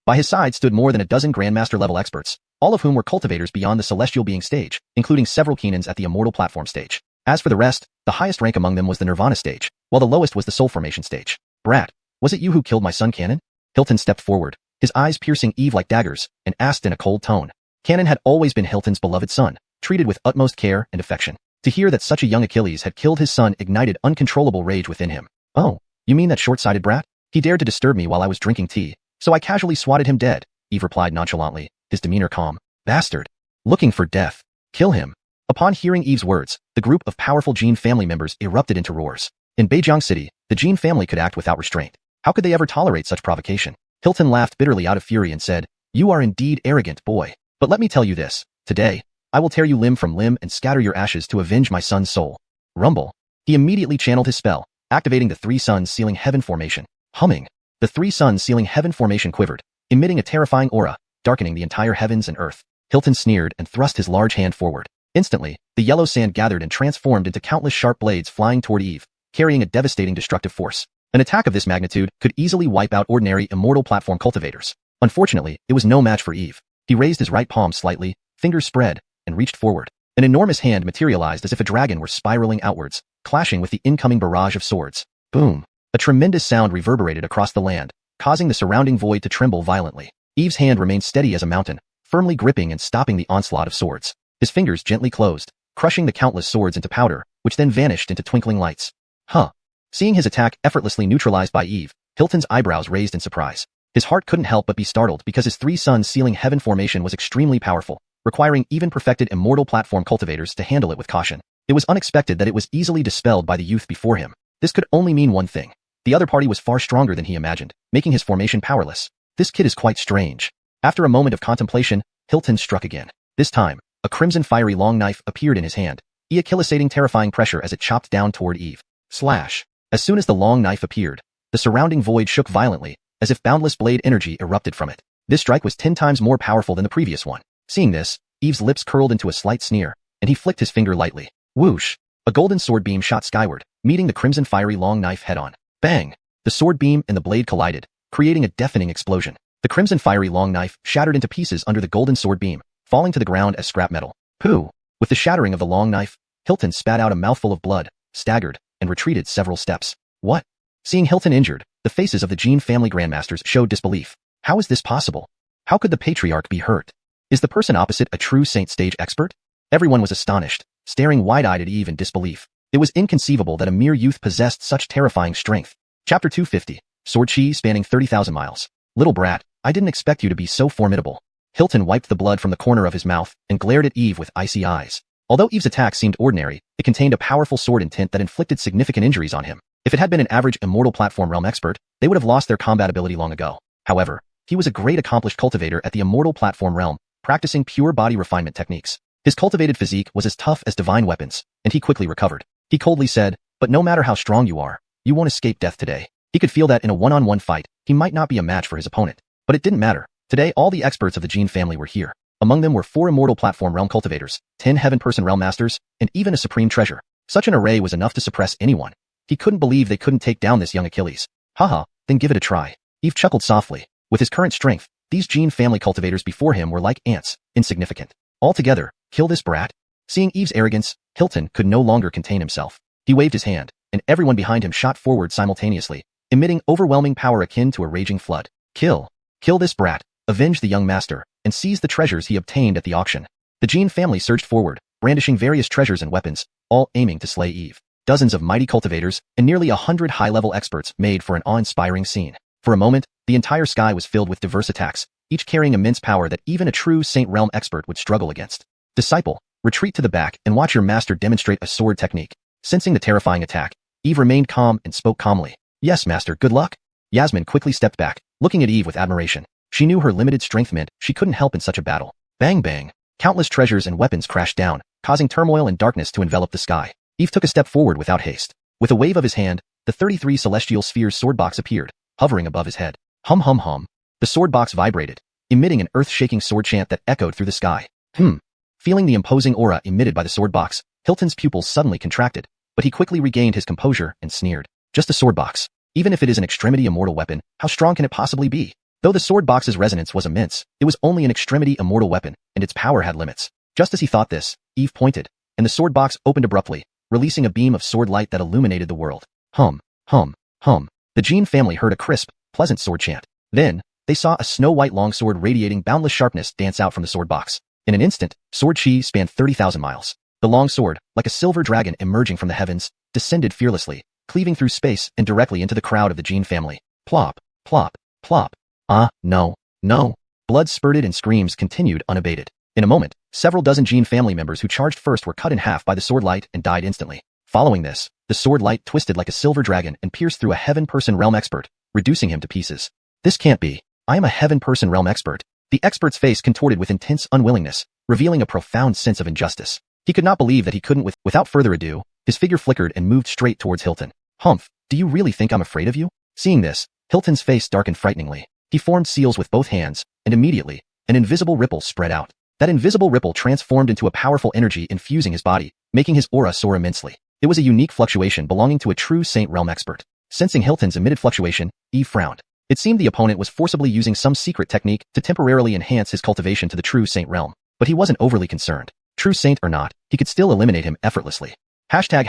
By his side stood more than a dozen Grandmaster-level experts, all of whom were cultivators beyond the Celestial Being stage, including several Keenans at the Immortal platform stage. As for the rest, the highest rank among them was the Nirvana stage, while the lowest was the Soul Formation stage. "Brat, was it you who killed my son Canon?" Hilton stepped forward, his eyes piercing Eve like daggers, and asked in a cold tone. Canon had always been Hilton's beloved son, treated with utmost care and affection. To hear that such a young Achilles had killed his son ignited uncontrollable rage within him. "Oh, you mean that short-sighted brat? He dared to disturb me while I was drinking tea, so I casually swatted him dead," Eve replied nonchalantly, his demeanor calm. "Bastard. Looking for death. Kill him." Upon hearing Eve's words, the group of powerful Jean family members erupted into roars. In Beijiang City, the Jean family could act without restraint. How could they ever tolerate such provocation? Hilton laughed bitterly out of fury and said, "You are indeed arrogant, boy. But let me tell you this. Today, I will tear you limb from limb and scatter your ashes to avenge my son's soul." Rumble. He immediately channeled his spell, activating the Three Suns Sealing Heaven formation. Humming. The Three Suns Sealing Heaven formation quivered, emitting a terrifying aura, darkening the entire heavens and earth. Hilton sneered and thrust his large hand forward. Instantly, the yellow sand gathered and transformed into countless sharp blades flying toward Eve, carrying a devastating destructive force. An attack of this magnitude could easily wipe out ordinary Immortal platform cultivators. Unfortunately, it was no match for Eve. He raised his right palm slightly, fingers spread, and reached forward. An enormous hand materialized as if a dragon were spiraling outwards, clashing with the incoming barrage of swords. Boom. A tremendous sound reverberated across the land, causing the surrounding void to tremble violently. Eve's hand remained steady as a mountain, firmly gripping and stopping the onslaught of swords. His fingers gently closed, crushing the countless swords into powder, which then vanished into twinkling lights. Huh. Seeing his attack effortlessly neutralized by Eve, Hilton's eyebrows raised in surprise. His heart couldn't help but be startled because his Three Suns Sealing Heaven formation was extremely powerful, requiring even perfected Immortal platform cultivators to handle it with caution. It was unexpected that it was easily dispelled by the youth before him. This could only mean one thing. The other party was far stronger than he imagined, making his formation powerless. This kid is quite strange. After a moment of contemplation, Hilton struck again. This time, a crimson fiery long knife appeared in his hand, ejaculating terrifying pressure as it chopped down toward Eve. Slash. As soon as the long knife appeared, the surrounding void shook violently, as if boundless blade energy erupted from it. This strike was 10 times more powerful than the previous one. Seeing this, Eve's lips curled into a slight sneer, and he flicked his finger lightly. Whoosh! A golden sword beam shot skyward, meeting the crimson fiery long knife head-on. Bang! The sword beam and the blade collided, creating a deafening explosion. The crimson fiery long knife shattered into pieces under the golden sword beam, falling to the ground as scrap metal. Pooh! With the shattering of the long knife, Hilton spat out a mouthful of blood, staggered, and retreated several steps. What? Seeing Hilton injured, the faces of the Jean family grandmasters showed disbelief. How is this possible? How could the patriarch be hurt? Is the person opposite a true Saint stage expert? Everyone was astonished, staring wide-eyed at Eve in disbelief. It was inconceivable that a mere youth possessed such terrifying strength. Chapter 250. Sword Chi spanning 30,000 miles. Little brat, I didn't expect you to be so formidable. Hilton wiped the blood from the corner of his mouth and glared at Eve with icy eyes. Although Eve's attack seemed ordinary, it contained a powerful sword intent that inflicted significant injuries on him. If it had been an average Immortal platform realm expert, they would have lost their combat ability long ago. However, he was a great accomplished cultivator at the Immortal platform realm, practicing pure body refinement techniques. His cultivated physique was as tough as divine weapons, and he quickly recovered. He coldly said, "But no matter how strong you are, you won't escape death today." He could feel that in a one-on-one fight, he might not be a match for his opponent. But it didn't matter. Today all the experts of the Jean family were here. Among them were 4 Immortal platform realm cultivators, 10 Heaven person realm masters, and even a supreme treasure. Such an array was enough to suppress anyone. He couldn't believe they couldn't take down this young Achilles. Haha, then give it a try. Eve chuckled softly. With his current strength, these Jean family cultivators before him were like ants, insignificant. Altogether, kill this brat? Seeing Eve's arrogance, Hilton could no longer contain himself. He waved his hand, and everyone behind him shot forward simultaneously, emitting overwhelming power akin to a raging flood. Kill. Kill this brat, avenge the young master, and seize the treasures he obtained at the auction. The Jean family surged forward, brandishing various treasures and weapons, all aiming to slay Eve. Dozens of mighty cultivators and nearly 100 high-level experts made for an awe-inspiring scene. For a moment, the entire sky was filled with diverse attacks, each carrying immense power that even a true Saint Realm expert would struggle against. Disciple, retreat to the back and watch your master demonstrate a sword technique. Sensing the terrifying attack, Eve remained calm and spoke calmly. Yes, master, good luck. Yasmin quickly stepped back, looking at Eve with admiration. She knew her limited strength meant she couldn't help in such a battle. Bang bang. Countless treasures and weapons crashed down, causing turmoil and darkness to envelop the sky. Eve took a step forward without haste. With a wave of his hand, the 33 celestial spheres sword box appeared, hovering above his head. Hum hum hum. The sword box vibrated, emitting an earth-shaking sword chant that echoed through the sky. Feeling the imposing aura emitted by the sword box, Hilton's pupils suddenly contracted, but he quickly regained his composure and sneered. Just a sword box. Even if it is an extremity immortal weapon, how strong can it possibly be? Though the sword box's resonance was immense, it was only an extremity immortal weapon, and its power had limits. Just as he thought this, Eve pointed, and the sword box opened abruptly, releasing a beam of sword light that illuminated the world. Hum, hum, hum. The Jean family heard a crisp, pleasant sword chant. Then, they saw a snow-white longsword radiating boundless sharpness dance out from the sword box. In an instant, sword chi spanned 30,000 miles. The long sword, like a silver dragon emerging from the heavens, descended fearlessly, cleaving through space and directly into the crowd of the Jean family. Plop, plop, plop. No, no. Blood spurted and screams continued unabated. In a moment, several dozen Jean family members who charged first were cut in half by the sword light and died instantly. Following this, the sword light twisted like a silver dragon and pierced through a heaven-person realm expert, reducing him to pieces. This can't be. I am a heaven-person realm expert. The expert's face contorted with intense unwillingness, revealing a profound sense of injustice. He could not believe that he couldn't without further ado, his figure flickered and moved straight towards Hilton. Humph, do you really think I'm afraid of you? Seeing this, Hilton's face darkened frighteningly. He formed seals with both hands, and immediately, an invisible ripple spread out. That invisible ripple transformed into a powerful energy infusing his body, making his aura soar immensely. It was a unique fluctuation belonging to a true Saint Realm expert. Sensing Hilton's emitted fluctuation, Eve frowned. It seemed the opponent was forcibly using some secret technique to temporarily enhance his cultivation to the true Saint Realm, but he wasn't overly concerned. True Saint or not, he could still eliminate him effortlessly. Hashtag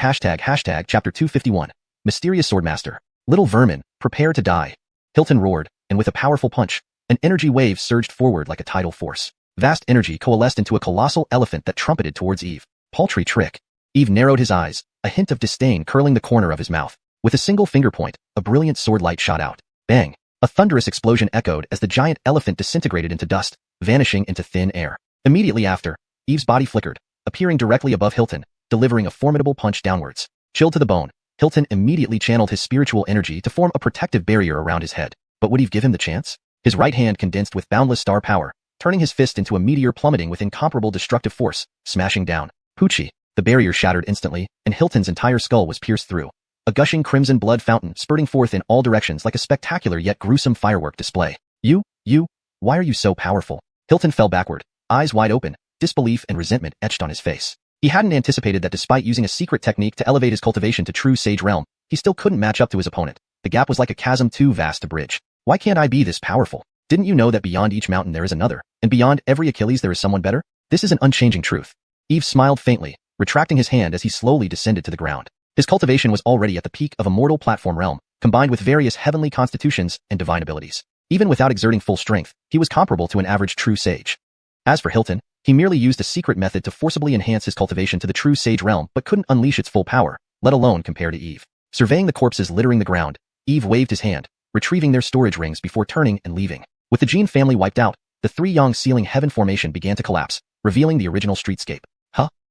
chapter 251. Mysterious Swordmaster. Little vermin, prepare to die. Hilton roared, and with a powerful punch, an energy wave surged forward like a tidal force. Vast energy coalesced into a colossal elephant that trumpeted towards Eve. Paltry trick. Eve narrowed his eyes, a hint of disdain curling the corner of his mouth. With a single finger point, a brilliant sword light shot out. Bang! A thunderous explosion echoed as the giant elephant disintegrated into dust, vanishing into thin air. Immediately after, Eve's body flickered, appearing directly above Hilton, delivering a formidable punch downwards. Chilled to the bone, Hilton immediately channeled his spiritual energy to form a protective barrier around his head. But would Eve give him the chance? His right hand condensed with boundless star power, turning his fist into a meteor plummeting with incomparable destructive force, smashing down. Poochie. The barrier shattered instantly, and Hilton's entire skull was pierced through. A gushing crimson blood fountain spurting forth in all directions like a spectacular yet gruesome firework display. Why are you so powerful? Hilton fell backward, eyes wide open, disbelief and resentment etched on his face. He hadn't anticipated that despite using a secret technique to elevate his cultivation to true sage realm, he still couldn't match up to his opponent. The gap was like a chasm too vast to bridge. Why can't I be this powerful? Didn't you know that beyond each mountain there is another, and beyond every Achilles there is someone better? This is an unchanging truth. Eve smiled faintly, retracting his hand as he slowly descended to the ground. His cultivation was already at the peak of immortal platform realm, combined with various heavenly constitutions and divine abilities. Even without exerting full strength, he was comparable to an average true sage. As for Hilton, he merely used a secret method to forcibly enhance his cultivation to the true sage realm but couldn't unleash its full power, let alone compare to Eve. Surveying the corpses littering the ground, Eve waved his hand, retrieving their storage rings before turning and leaving. With the Jean family wiped out, the three Yang sealing heaven formation began to collapse, revealing the original streetscape.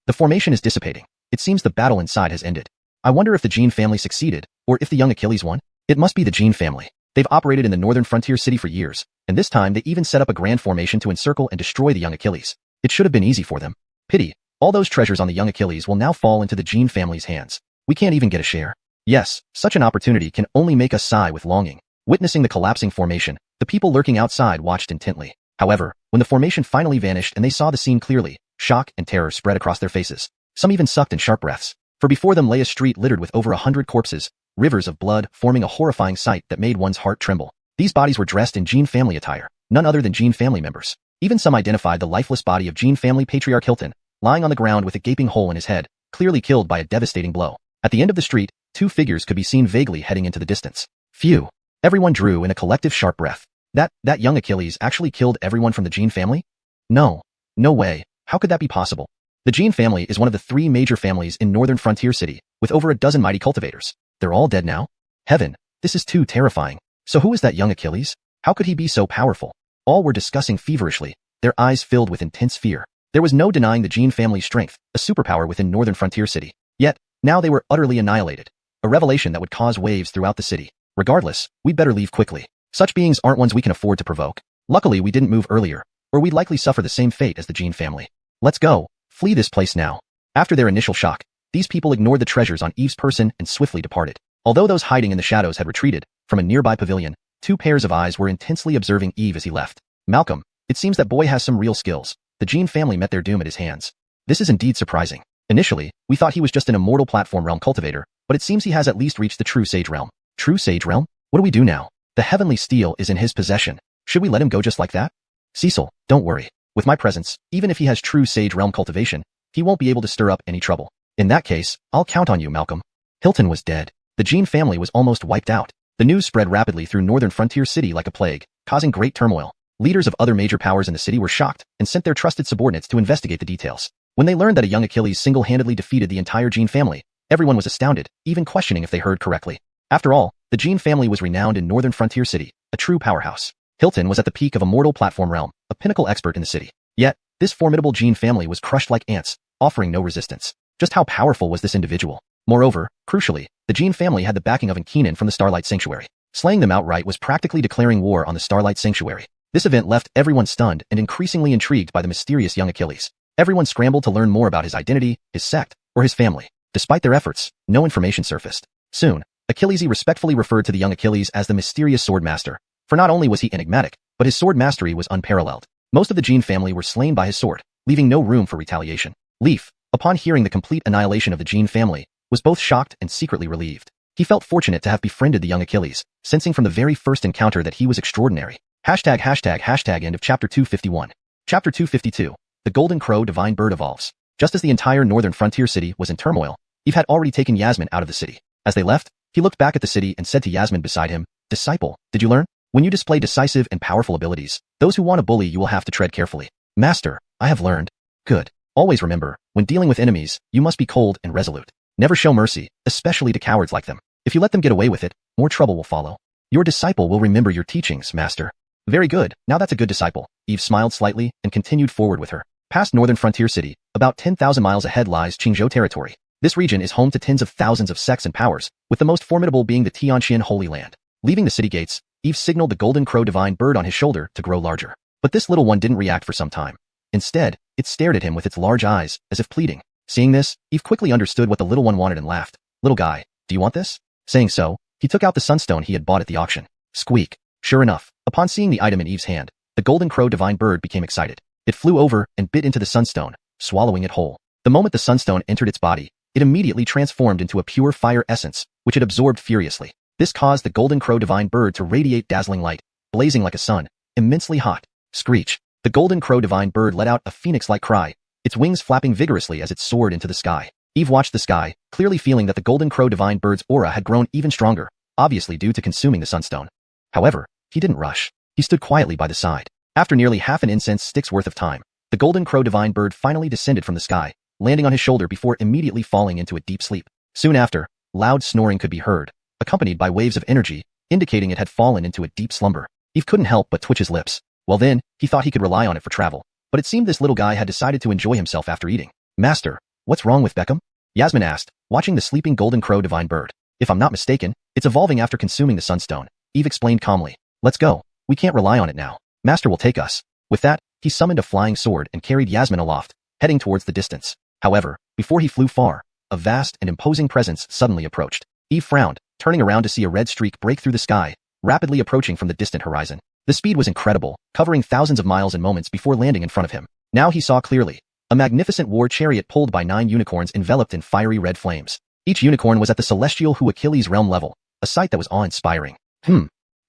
The formation is dissipating. It seems the battle inside has ended. I wonder if the Jean family succeeded, or if the young Achilles won. It must be the Jean family. They've operated in the northern frontier city for years, and this time they even set up a grand formation to encircle and destroy the young Achilles. It should have been easy for them. Pity, all those treasures on the young Achilles will now fall into the Jean family's hands. We can't even get a share. Yes, such an opportunity can only make us sigh with longing. Witnessing the collapsing formation, the people lurking outside watched intently. However, when the formation finally vanished and they saw the scene clearly, shock and terror spread across their faces. Some even sucked in sharp breaths. For before them lay a street littered with over 100 corpses, rivers of blood forming a horrifying sight that made one's heart tremble. These bodies were dressed in Jean family attire, none other than Jean family members. Even some identified the lifeless body of Jean family patriarch Hilton, lying on the ground with a gaping hole in his head, clearly killed by a devastating blow. At the end of the street, two figures could be seen vaguely heading into the distance. Phew! Everyone drew in a collective sharp breath. That young Achilles actually killed everyone from the Jean family? No way. How could that be possible? The Jean family is one of the three major families in northern frontier city, with over a dozen mighty cultivators. They're all dead now? Heaven, this is too terrifying. So who is that young Achilles? How could he be so powerful? All were discussing feverishly, their eyes filled with intense fear. There was no denying the Jean family's strength, a superpower within northern frontier city. Yet, now they were utterly annihilated. A revelation that would cause waves throughout the city. Regardless, we'd better leave quickly. Such beings aren't ones we can afford to provoke. Luckily we didn't move earlier, or we'd likely suffer the same fate as the Jean family. Let's go. Flee this place now. After their initial shock, these people ignored the treasures on Eve's person and swiftly departed. Although those hiding in the shadows had retreated, from a nearby pavilion, 2 pairs of eyes were intensely observing Eve as he left. Malcolm, it seems that boy has some real skills. The Jean family met their doom at his hands. This is indeed surprising. Initially, we thought he was just an immortal platform realm cultivator, but it seems he has at least reached the true sage realm. True sage realm? What do we do now? The heavenly steel is in his possession. Should we let him go just like that? Cecil, don't worry. With my presence, even if he has true sage realm cultivation, he won't be able to stir up any trouble. In that case, I'll count on you, Malcolm. Hilton was dead. The Jean family was almost wiped out. The news spread rapidly through northern frontier city like a plague, causing great turmoil. Leaders of other major powers in the city were shocked and sent their trusted subordinates to investigate the details. When they learned that a young Achilles single-handedly defeated the entire Jean family, everyone was astounded, even questioning if they heard correctly. After all, the Jean family was renowned in northern frontier city, a true powerhouse. Hilton was at the peak of immortal platform realm, a pinnacle expert in the city. Yet, this formidable Jean family was crushed like ants, offering no resistance. Just how powerful was this individual? Moreover, crucially, the Jean family had the backing of Keenan from the Starlight Sanctuary. Slaying them outright was practically declaring war on the Starlight Sanctuary. This event left everyone stunned and increasingly intrigued by the mysterious young Achilles. Everyone scrambled to learn more about his identity, his sect, or his family. Despite their efforts, no information surfaced. Soon, Achilles respectfully referred to the young Achilles as the mysterious sword master, for not only was he enigmatic, but his sword mastery was unparalleled. Most of the Jean family were slain by his sword, leaving no room for retaliation. Leaf, upon hearing the complete annihilation of the Jean family, was both shocked and secretly relieved. He felt fortunate to have befriended the young Achilles, sensing from the very first encounter that he was extraordinary. End of Chapter 251. Chapter 252. The Golden Crow Divine Bird evolves. Just as the entire northern frontier city was in turmoil, Eve had already taken Yasmin out of the city. As they left, he looked back at the city and said to Yasmin beside him, "Disciple, did you learn? When you display decisive and powerful abilities, those who want to bully you will have to tread carefully." "Master, I have learned." "Good. Always remember, when dealing with enemies, you must be cold and resolute. Never show mercy, especially to cowards like them. If you let them get away with it, more trouble will follow. Your disciple will remember your teachings, Master." "Very good, now that's a good disciple." Eve smiled slightly and continued forward with her. Past northern frontier city, about 10,000 miles ahead lies Qingzhou territory. This region is home to tens of thousands of sects and powers, with the most formidable being the Tianqian Holy Land. Leaving the city gates, Eve signaled the Golden Crow Divine Bird on his shoulder to grow larger. But this little one didn't react for some time. Instead, it stared at him with its large eyes, as if pleading. Seeing this, Eve quickly understood what the little one wanted and laughed. "Little guy, do you want this?" Saying so, he took out the sunstone he had bought at the auction. Squeak. Sure enough, upon seeing the item in Eve's hand, the Golden Crow Divine Bird became excited. It flew over and bit into the sunstone, swallowing it whole. The moment the sunstone entered its body, it immediately transformed into a pure fire essence, which it absorbed furiously. This caused the Golden Crow Divine Bird to radiate dazzling light, blazing like a sun, immensely hot. Screech. The Golden Crow Divine Bird let out a phoenix-like cry, its wings flapping vigorously as it soared into the sky. Eve watched the sky, clearly feeling that the Golden Crow Divine Bird's aura had grown even stronger, obviously due to consuming the sunstone. However, he didn't rush. He stood quietly by the side. After nearly half an incense stick's worth of time, the Golden Crow Divine Bird finally descended from the sky, landing on his shoulder before immediately falling into a deep sleep. Soon after, loud snoring could be heard, accompanied by waves of energy, indicating it had fallen into a deep slumber. Eve couldn't help but twitch his lips. Well then, he thought he could rely on it for travel, but it seemed this little guy had decided to enjoy himself after eating. "Master, what's wrong with Beckham?" Yasmin asked, watching the sleeping Golden Crow Divine Bird. "If I'm not mistaken, it's evolving after consuming the sunstone," Eve explained calmly. "Let's go. We can't rely on it now. Master will take us." With that, he summoned a flying sword and carried Yasmin aloft, heading towards the distance. However, before he flew far, a vast and imposing presence suddenly approached. Eve frowned, turning around to see a red streak break through the sky, rapidly approaching from the distant horizon. The speed was incredible, covering thousands of miles in moments before landing in front of him. Now he saw clearly. A magnificent war chariot pulled by 9 unicorns enveloped in fiery red flames. Each unicorn was at the celestial Hu Achilles realm level, a sight that was awe-inspiring.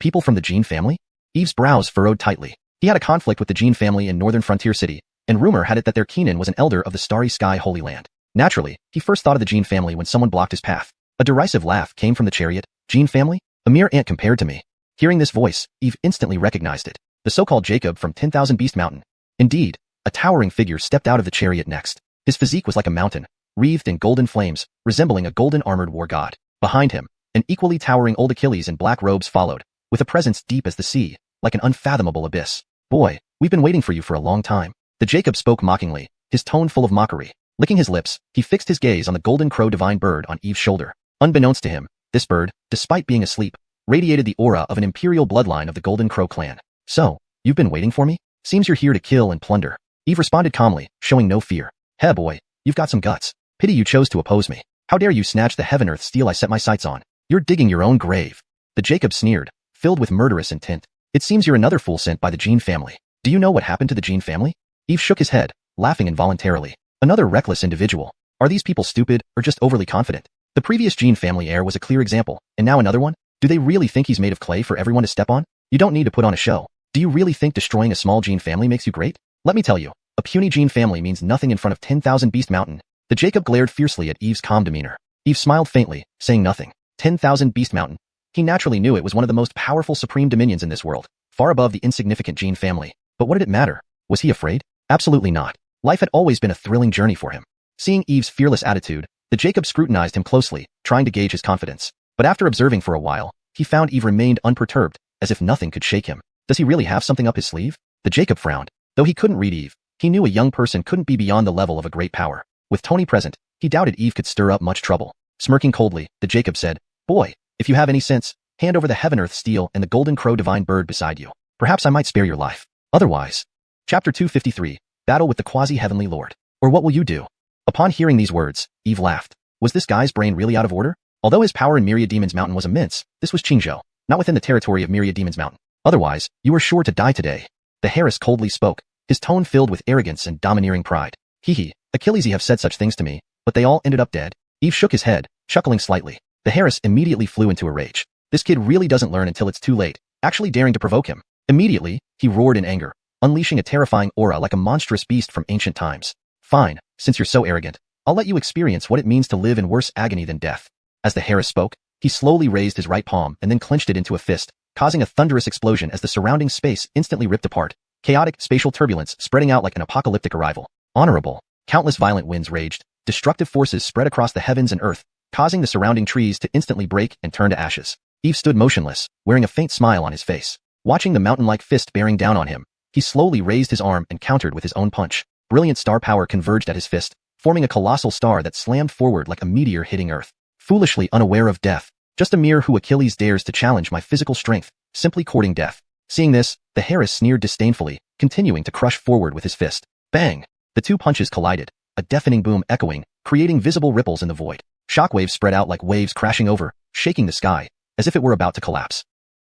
People from the Jean family? Eve's brows furrowed tightly. He had a conflict with the Jean family in northern frontier city, and rumor had it that their Keenan was an elder of the Starry Sky Holy Land. Naturally, he first thought of the Jean family when someone blocked his path. A derisive laugh came from the chariot. "Jean family? A mere ant compared to me." Hearing this voice, Eve instantly recognized it. The so-called Jacob from 10,000 Beast Mountain. Indeed, a towering figure stepped out of the chariot next. His physique was like a mountain, wreathed in golden flames, resembling a golden armored war god. Behind him, an equally towering old Achilles in black robes followed, with a presence deep as the sea, like an unfathomable abyss. "Boy, we've been waiting for you for a long time." The Jacob spoke mockingly, his tone full of mockery. Licking his lips, he fixed his gaze on the Golden Crow Divine Bird on Eve's shoulder. Unbeknownst to him, this bird, despite being asleep, radiated the aura of an imperial bloodline of the Golden Crow clan. "So, You've been waiting for me? Seems you're here to kill and plunder. Eve responded calmly, showing no fear. Heh boy, you've got some guts. Pity you chose to oppose me. How dare you snatch the heaven-earth steel I set my sights on? You're digging your own grave. The Jacob sneered, filled with murderous intent. It seems you're another fool sent by the Jean family. Do you know what happened to the Jean family? Eve shook his head, laughing involuntarily. Another reckless individual. Are these people stupid or just overly confident? The previous Jean family heir was a clear example, and now another one? Do they really think he's made of clay for everyone to step on? You don't need to put on a show. Do you really think destroying a small Jean family makes you great? Let me tell you, a puny Jean family means nothing in front of 10,000 Beast Mountain. The Jacob glared fiercely at Eve's calm demeanor. Eve smiled faintly, saying nothing. 10,000 Beast Mountain. He naturally knew it was one of the most powerful supreme dominions in this world, far above the insignificant Jean family. But what did it matter? Was he afraid? Absolutely not. Life had always been a thrilling journey for him. Seeing Eve's fearless attitude, the Jacob scrutinized him closely, trying to gauge his confidence. But after observing for a while, he found Eve remained unperturbed, as if nothing could shake him. Does he really have something up his sleeve? The Jacob frowned. Though he couldn't read Eve, he knew a young person couldn't be beyond the level of a great power. With Tony present, he doubted Eve could stir up much trouble. Smirking coldly, the Jacob said, Boy, if you have any sense, hand over the heaven-earth steel and the golden crow divine bird beside you. Perhaps I might spare your life. Otherwise. Chapter 253, Battle with the Quasi-Heavenly Lord. Or what will you do? Upon hearing these words, Eve laughed. Was this guy's brain really out of order? Although his power in Myriad Demons Mountain was immense, this was Qingzhou, not within the territory of Myriad Demons Mountain. Otherwise, you were sure to die today. The Harris coldly spoke, his tone filled with arrogance and domineering pride. Hee, Achilles have said such things to me, but they all ended up dead. Eve shook his head, chuckling slightly. The Harris immediately flew into a rage. This kid really doesn't learn until it's too late, actually daring to provoke him. Immediately, he roared in anger, unleashing a terrifying aura like a monstrous beast from ancient times. Fine, since you're so arrogant, I'll let you experience what it means to live in worse agony than death. As the Harris spoke, he slowly raised his right palm and then clenched it into a fist, causing a thunderous explosion as the surrounding space instantly ripped apart. Chaotic spatial turbulence spreading out like an apocalyptic arrival. Honorable. Countless violent winds raged. Destructive forces spread across the heavens and earth, causing the surrounding trees to instantly break and turn to ashes. Eve stood motionless, wearing a faint smile on his face. Watching the mountain-like fist bearing down on him, he slowly raised his arm and countered with his own punch. Brilliant star power converged at his fist, forming a colossal star that slammed forward like a meteor hitting earth. Foolishly unaware of death. Just a mere who Achilles dares to challenge my physical strength, simply courting death. Seeing this, the Harris sneered disdainfully, continuing to crush forward with his fist. Bang! The two punches collided, a deafening boom echoing, creating visible ripples in the void. Shockwaves spread out like waves crashing over, shaking the sky, as if it were about to collapse.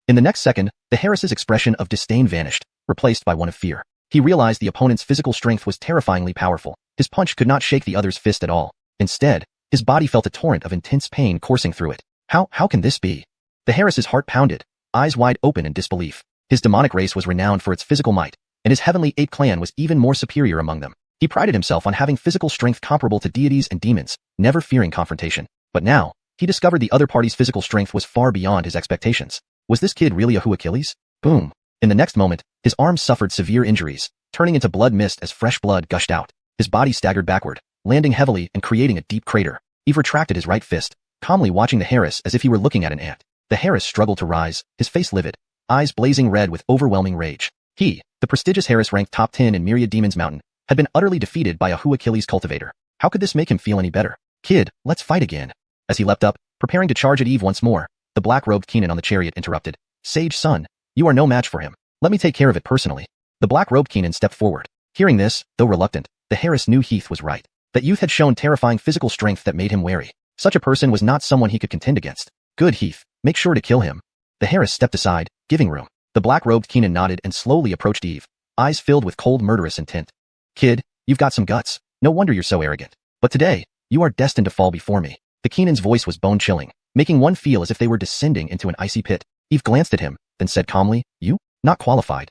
In the next second, the Harris's expression of disdain vanished, replaced by one of fear. He realized the opponent's physical strength was terrifyingly powerful. His punch could not shake the other's fist at all. Instead, his body felt a torrent of intense pain coursing through it. How can this be? The Harris's heart pounded, eyes wide open in disbelief. His demonic race was renowned for its physical might, and his heavenly ape clan was even more superior among them. He prided himself on having physical strength comparable to deities and demons, never fearing confrontation. But now, he discovered the other party's physical strength was far beyond his expectations. Was this kid really a who Achilles? Boom. In the next moment, his arms suffered severe injuries, turning into blood mist as fresh blood gushed out. His body staggered backward, landing heavily and creating a deep crater. Eve retracted his right fist, calmly watching the Harris as if he were looking at an ant. The Harris struggled to rise, his face livid, eyes blazing red with overwhelming rage. He, the prestigious Harris ranked top 10 in Myriad Demons Mountain, had been utterly defeated by a who Achilles cultivator. How could this make him feel any better? Kid, let's fight again. As he leapt up, preparing to charge at Eve once more, the black-robed Kenan on the chariot interrupted. Sage son, you are no match for him. Let me take care of it personally. The black-robed Kenan stepped forward. Hearing this, though reluctant, the Harris knew Heath was right. That youth had shown terrifying physical strength that made him wary. Such a person was not someone he could contend against. Good Heath, make sure to kill him. The Harris stepped aside, giving room. The black-robed Kenan nodded and slowly approached Eve, eyes filled with cold murderous intent. Kid, you've got some guts. No wonder you're so arrogant. But today, you are destined to fall before me. The Kenan's voice was bone-chilling, making one feel as if they were descending into an icy pit. Eve glanced at him, then said calmly, You? Not qualified.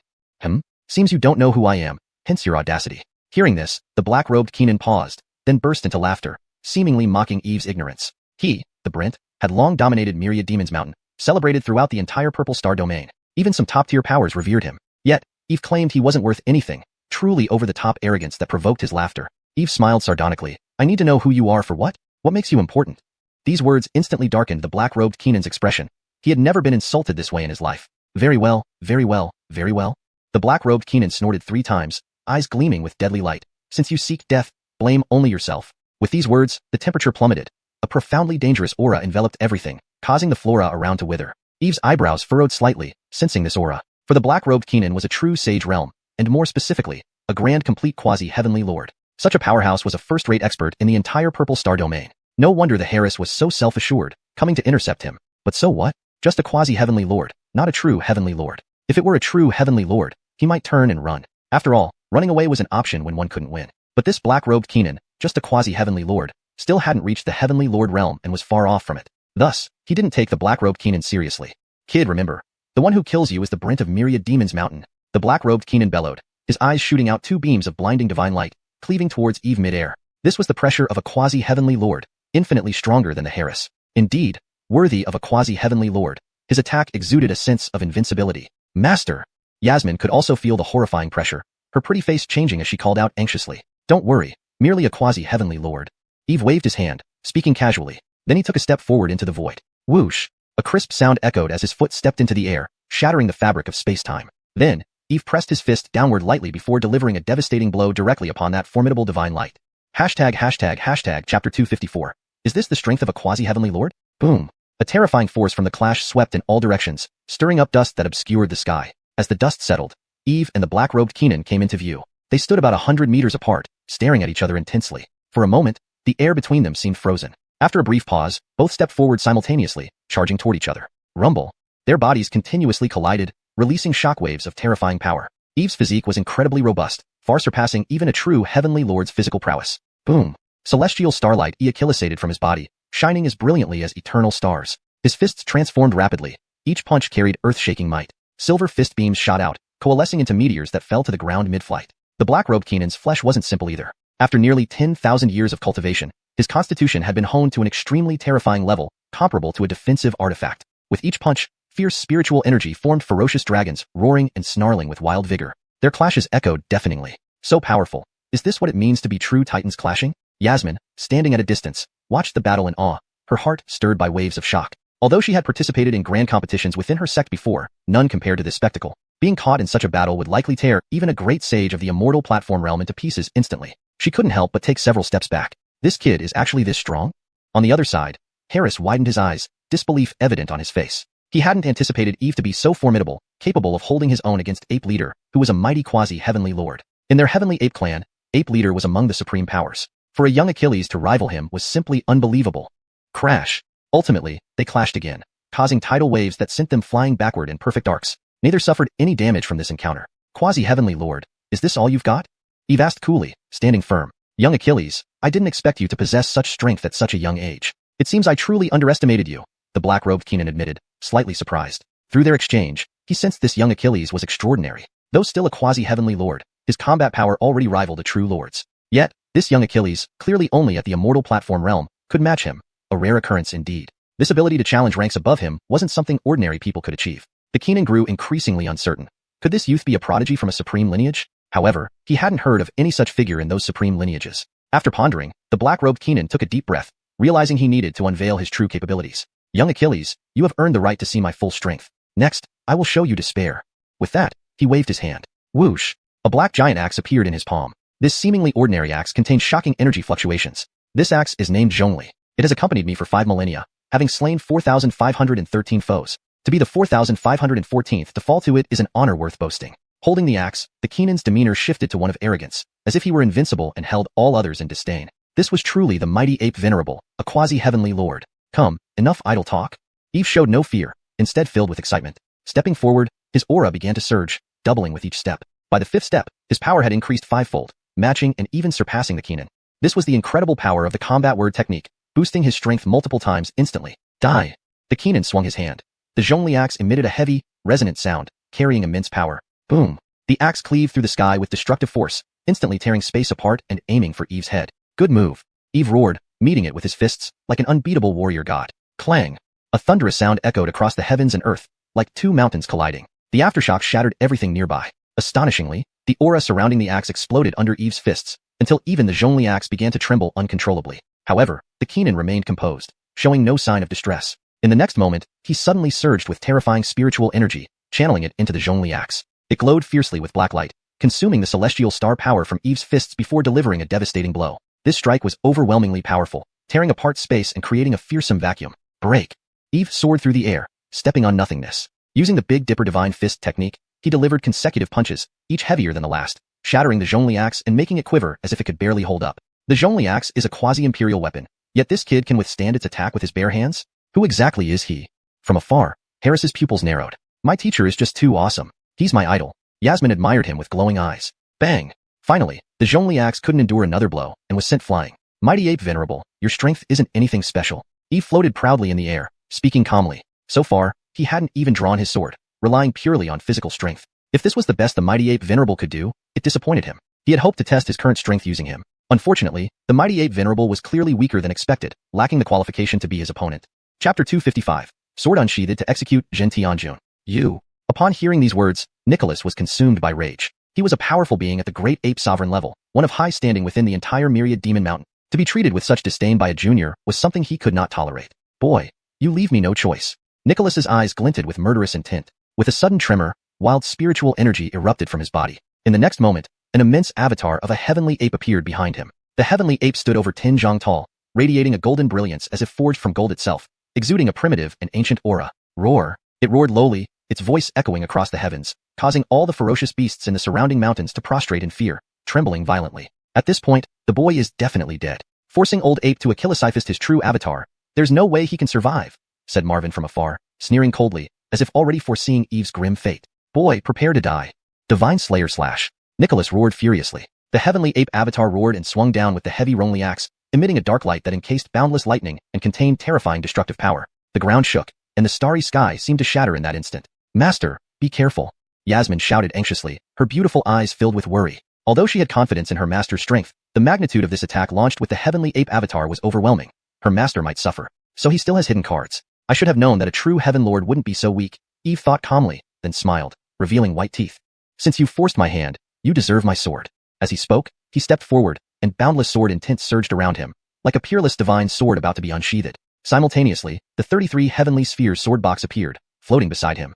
Seems you don't know who I am, hence your audacity. Hearing this, the black-robed Kenan paused, then burst into laughter, seemingly mocking Eve's ignorance. He, the Brent, had long dominated Myriad Demons Mountain, celebrated throughout the entire Purple Star domain. Even some top-tier powers revered him. Yet, Eve claimed he wasn't worth anything, truly over-the-top arrogance that provoked his laughter. Eve smiled sardonically. I need to know who you are for what? What makes you important? These words instantly darkened the black-robed Kenan's expression. He had never been insulted this way in his life. Very well, very well, very well. The black-robed Kenan snorted 3 times, eyes gleaming with deadly light. Since you seek death, blame only yourself. With these words, the temperature plummeted. A profoundly dangerous aura enveloped everything, causing the flora around to wither. Eve's eyebrows furrowed slightly, sensing this aura. For the black-robed Keenan was a true sage realm, and more specifically, a grand complete quasi-heavenly lord. Such a powerhouse was a first-rate expert in the entire Purple Star domain. No wonder the Harris was so self-assured, coming to intercept him. But so what? Just a quasi-heavenly lord, not a true heavenly lord. If it were a true heavenly lord, he might turn and run. After all, running away was an option when one couldn't win. But this black-robed Keenan, just a quasi-heavenly lord, still hadn't reached the heavenly lord realm and was far off from it. Thus, he didn't take the black-robed Keenan seriously. Kid, remember, the one who kills you is the Brent of myriad demons mountain. The black-robed Keenan bellowed, his eyes shooting out two beams of blinding divine light, cleaving towards Eve mid-air. This was the pressure of a quasi-heavenly lord, infinitely stronger than the Harris. Indeed, worthy of a quasi-heavenly lord. His attack exuded a sense of invincibility. Master! Yasmin could also feel the horrifying pressure, her pretty face changing as she called out anxiously. Don't worry, merely a quasi-heavenly lord. Eve waved his hand, speaking casually. Then he took a step forward into the void. Whoosh! A crisp sound echoed as his foot stepped into the air, shattering the fabric of space-time. Then, Eve pressed his fist downward lightly before delivering a devastating blow directly upon that formidable divine light. Chapter 254. Is this the strength of a quasi-heavenly lord? Boom! A terrifying force from the clash swept in all directions, stirring up dust that obscured the sky. As the dust settled, Eve and the black-robed Keenan came into view. They stood about 100 meters apart, staring at each other intensely. For a moment, the air between them seemed frozen. After a brief pause, both stepped forward simultaneously, charging toward each other. Rumble. Their bodies continuously collided, releasing shockwaves of terrifying power. Eve's physique was incredibly robust, far surpassing even a true heavenly lord's physical prowess. Boom. Celestial starlight ejaculated from his body, shining as brilliantly as eternal stars. His fists transformed rapidly. Each punch carried earth-shaking might. Silver fist beams shot out, coalescing into meteors that fell to the ground mid-flight. The black-robed Keenan's flesh wasn't simple either. After nearly 10,000 years of cultivation, his constitution had been honed to an extremely terrifying level, comparable to a defensive artifact. With each punch, fierce spiritual energy formed ferocious dragons, roaring and snarling with wild vigor. Their clashes echoed deafeningly. So powerful. Is this what it means to be true titans clashing? Yasmin, standing at a distance, watched the battle in awe, her heart stirred by waves of shock. Although she had participated in grand competitions within her sect before, none compared to this spectacle. Being caught in such a battle would likely tear even a great sage of the immortal platform realm into pieces instantly. She couldn't help but take several steps back. This kid is actually this strong? On the other side, Harris widened his eyes, disbelief evident on his face. He hadn't anticipated Eve to be so formidable, capable of holding his own against Ape Leader, who was a mighty quasi-heavenly lord. In their heavenly ape clan, Ape Leader was among the supreme powers. For a young Achilles to rival him was simply unbelievable. Crash. Ultimately, they clashed again, causing tidal waves that sent them flying backward in perfect arcs. Neither suffered any damage from this encounter. Quasi-heavenly lord, is this all you've got? Eve asked coolly, standing firm. Young Achilles, I didn't expect you to possess such strength at such a young age. It seems I truly underestimated you, the black-robed Keenan admitted, slightly surprised. Through their exchange, he sensed this young Achilles was extraordinary. Though still a quasi-heavenly lord, his combat power already rivaled a true lord's. Yet, this young Achilles, clearly only at the immortal platform realm, could match him. A rare occurrence indeed. This ability to challenge ranks above him wasn't something ordinary people could achieve. The Keenan grew increasingly uncertain. Could this youth be a prodigy from a supreme lineage? However, he hadn't heard of any such figure in those supreme lineages. After pondering, the black-robed Keenan took a deep breath, realizing he needed to unveil his true capabilities. Young Achilles, you have earned the right to see my full strength. Next, I will show you despair. With that, he waved his hand. Whoosh! A black giant axe appeared in his palm. This seemingly ordinary axe contained shocking energy fluctuations. This axe is named Zhongli. It has accompanied me for 5 millennia, having slain 4,513 foes. To be the 4,514th to fall to it is an honor worth boasting. Holding the axe, the Keenan's demeanor shifted to one of arrogance, as if he were invincible and held all others in disdain. This was truly the mighty ape venerable, a quasi-heavenly lord. Come, enough idle talk. Eve showed no fear, instead filled with excitement. Stepping forward, his aura began to surge, doubling with each step. By the 5th step, his power had increased 5-fold, matching and even surpassing the Keenan. This was the incredible power of the combat word technique, boosting his strength multiple times instantly. Die! The Keenan swung his hand. The Zhongli axe emitted a heavy, resonant sound, carrying immense power. Boom! The axe cleaved through the sky with destructive force, instantly tearing space apart and aiming for Eve's head. Good move! Eve roared, meeting it with his fists, like an unbeatable warrior god. Clang! A thunderous sound echoed across the heavens and earth, like two mountains colliding. The aftershock shattered everything nearby. Astonishingly, the aura surrounding the axe exploded under Eve's fists, until even the Zhongli axe began to tremble uncontrollably. However, the Keenan remained composed, showing no sign of distress. In the next moment, he suddenly surged with terrifying spiritual energy, channeling it into the Zhongli axe. It glowed fiercely with black light, consuming the celestial star power from Eve's fists before delivering a devastating blow. This strike was overwhelmingly powerful, tearing apart space and creating a fearsome vacuum. Break! Eve soared through the air, stepping on nothingness. Using the Big Dipper Divine Fist technique, He delivered consecutive punches, each heavier than the last, shattering the Zhongli axe and making it quiver as if it could barely hold up. The Zhongli axe is a quasi-imperial weapon, yet this kid can withstand its attack with his bare hands? Who exactly is he? From afar, Harris's pupils narrowed. My teacher is just too awesome. He's my idol. Yasmin admired him with glowing eyes. Bang! Finally, the Zhongli axe couldn't endure another blow and was sent flying. Mighty ape venerable, your strength isn't anything special. Eve floated proudly in the air, speaking calmly. So far, he hadn't even drawn his sword, relying purely on physical strength. If this was the best the mighty ape venerable could do, it disappointed him. He had hoped to test his current strength using him. Unfortunately, the mighty ape venerable was clearly weaker than expected, lacking the qualification to be his opponent. Chapter 255. Sword unsheathed to execute Zhen Tianjun. You. Upon hearing these words, Nicholas was consumed by rage. He was a powerful being at the great ape sovereign level, one of high standing within the entire myriad demon mountain. To be treated with such disdain by a junior was something he could not tolerate. Boy, you leave me no choice. Nicholas's eyes glinted with murderous intent. With a sudden tremor, wild spiritual energy erupted from his body. In the next moment, an immense avatar of a heavenly ape appeared behind him. The heavenly ape stood over 10 zhang tall, radiating a golden brilliance as if forged from gold itself, exuding a primitive and ancient aura. Roar! It roared lowly, its voice echoing across the heavens, causing all the ferocious beasts in the surrounding mountains to prostrate in fear, trembling violently. At this point, the boy is definitely dead. Forcing old ape to achillesifist his true avatar, there's no way he can survive, said Marvin from afar, sneering coldly, as if already foreseeing Eve's grim fate. Boy, prepare to die. Divine Slayer slash. Nicholas roared furiously. The heavenly ape avatar roared and swung down with the heavy Rongli axe, emitting a dark light that encased boundless lightning and contained terrifying destructive power. The ground shook, and the starry sky seemed to shatter in that instant. Master, be careful. Yasmin shouted anxiously, her beautiful eyes filled with worry. Although she had confidence in her master's strength, the magnitude of this attack launched with the heavenly ape avatar was overwhelming. Her master might suffer. So he still has hidden cards. I should have known that a true heaven lord wouldn't be so weak, Eve thought calmly, then smiled, revealing white teeth. Since you forced my hand, you deserve my sword. As he spoke, he stepped forward, and boundless sword intent surged around him, like a peerless divine sword about to be unsheathed. Simultaneously, the 33 heavenly spheres sword box appeared, floating beside him.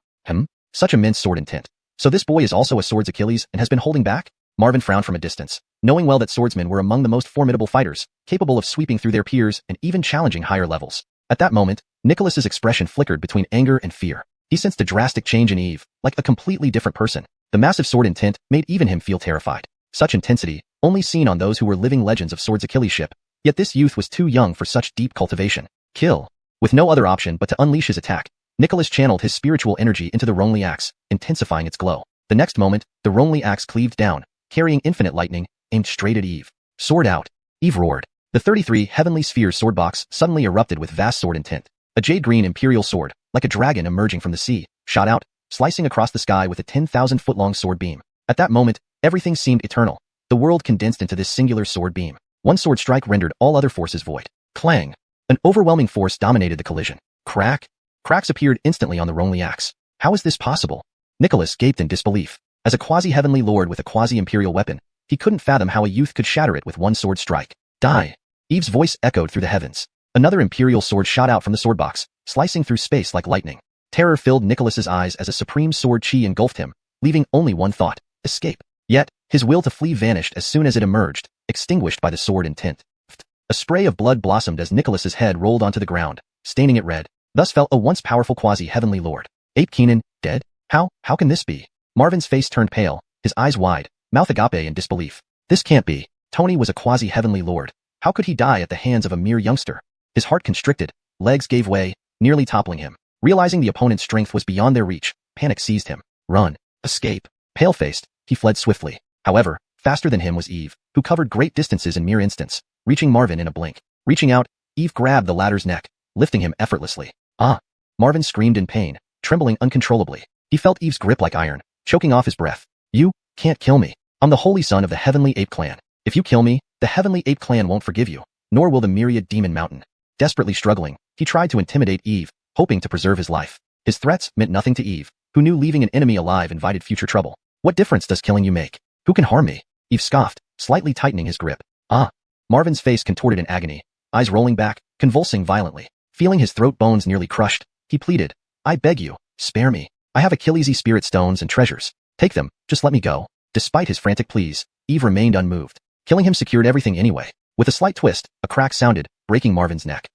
Such immense sword intent. So this boy is also a sword's Achilles and has been holding back? Marvin frowned from a distance, knowing well that swordsmen were among the most formidable fighters, capable of sweeping through their peers and even challenging higher levels. At that moment, Nicholas's expression flickered between anger and fear. He sensed a drastic change in Eve, like a completely different person. The massive sword intent made even him feel terrified. Such intensity, only seen on those who were living legends of Sword's Achillesship. Yet this youth was too young for such deep cultivation. Kill. With no other option but to unleash his attack, Nicholas channeled his spiritual energy into the Rongli axe, intensifying its glow. The next moment, the Rongli axe cleaved down, carrying infinite lightning, aimed straight at Eve. Sword out. Eve roared. The 33 heavenly spheres sword box suddenly erupted with vast sword intent. A jade-green imperial sword, like a dragon emerging from the sea, shot out, slicing across the sky with a 10,000-foot-long sword beam. At that moment, everything seemed eternal. The world condensed into this singular sword beam. One sword strike rendered all other forces void. Clang! An overwhelming force dominated the collision. Crack! Cracks appeared instantly on the Rongli axe. How is this possible? Nicholas gaped in disbelief. As a quasi-heavenly lord with a quasi-imperial weapon, he couldn't fathom how a youth could shatter it with one sword strike. Die! Eve's voice echoed through the heavens. Another imperial sword shot out from the sword box, slicing through space like lightning. Terror filled Nicholas's eyes as a supreme sword chi engulfed him, leaving only one thought: escape. Yet, his will to flee vanished as soon as it emerged, extinguished by the sword intent. A spray of blood blossomed as Nicholas's head rolled onto the ground, staining it red. Thus fell a once powerful quasi-heavenly lord. Ape Keenan, dead? How can this be? Marvin's face turned pale, his eyes wide, mouth agape in disbelief. This can't be. Tony was a quasi-heavenly lord. How could he die at the hands of a mere youngster? His heart constricted, legs gave way, nearly toppling him. Realizing the opponent's strength was beyond their reach, panic seized him. Run. Escape. Pale-faced, he fled swiftly. However, faster than him was Eve, who covered great distances in mere instants, reaching Marvin in a blink. Reaching out, Eve grabbed the latter's neck, lifting him effortlessly. Ah! Marvin screamed in pain, trembling uncontrollably. He felt Eve's grip like iron, choking off his breath. You can't kill me. I'm the holy son of the Heavenly Ape Clan. If you kill me, the Heavenly Ape Clan won't forgive you, nor will the myriad demon mountain. Desperately struggling, he tried to intimidate Eve, hoping to preserve his life. His threats meant nothing to Eve, who knew leaving an enemy alive invited future trouble. What difference does killing you make? Who can harm me? Eve scoffed, slightly tightening his grip. Ah! Marvin's face contorted in agony, eyes rolling back, convulsing violently. Feeling his throat bones nearly crushed, he pleaded, I beg you, spare me. I have Achillesy spirit stones and treasures. Take them, just let me go. Despite his frantic pleas, Eve remained unmoved. Killing him secured everything anyway. With a slight twist, a crack sounded, breaking Marvin's neck.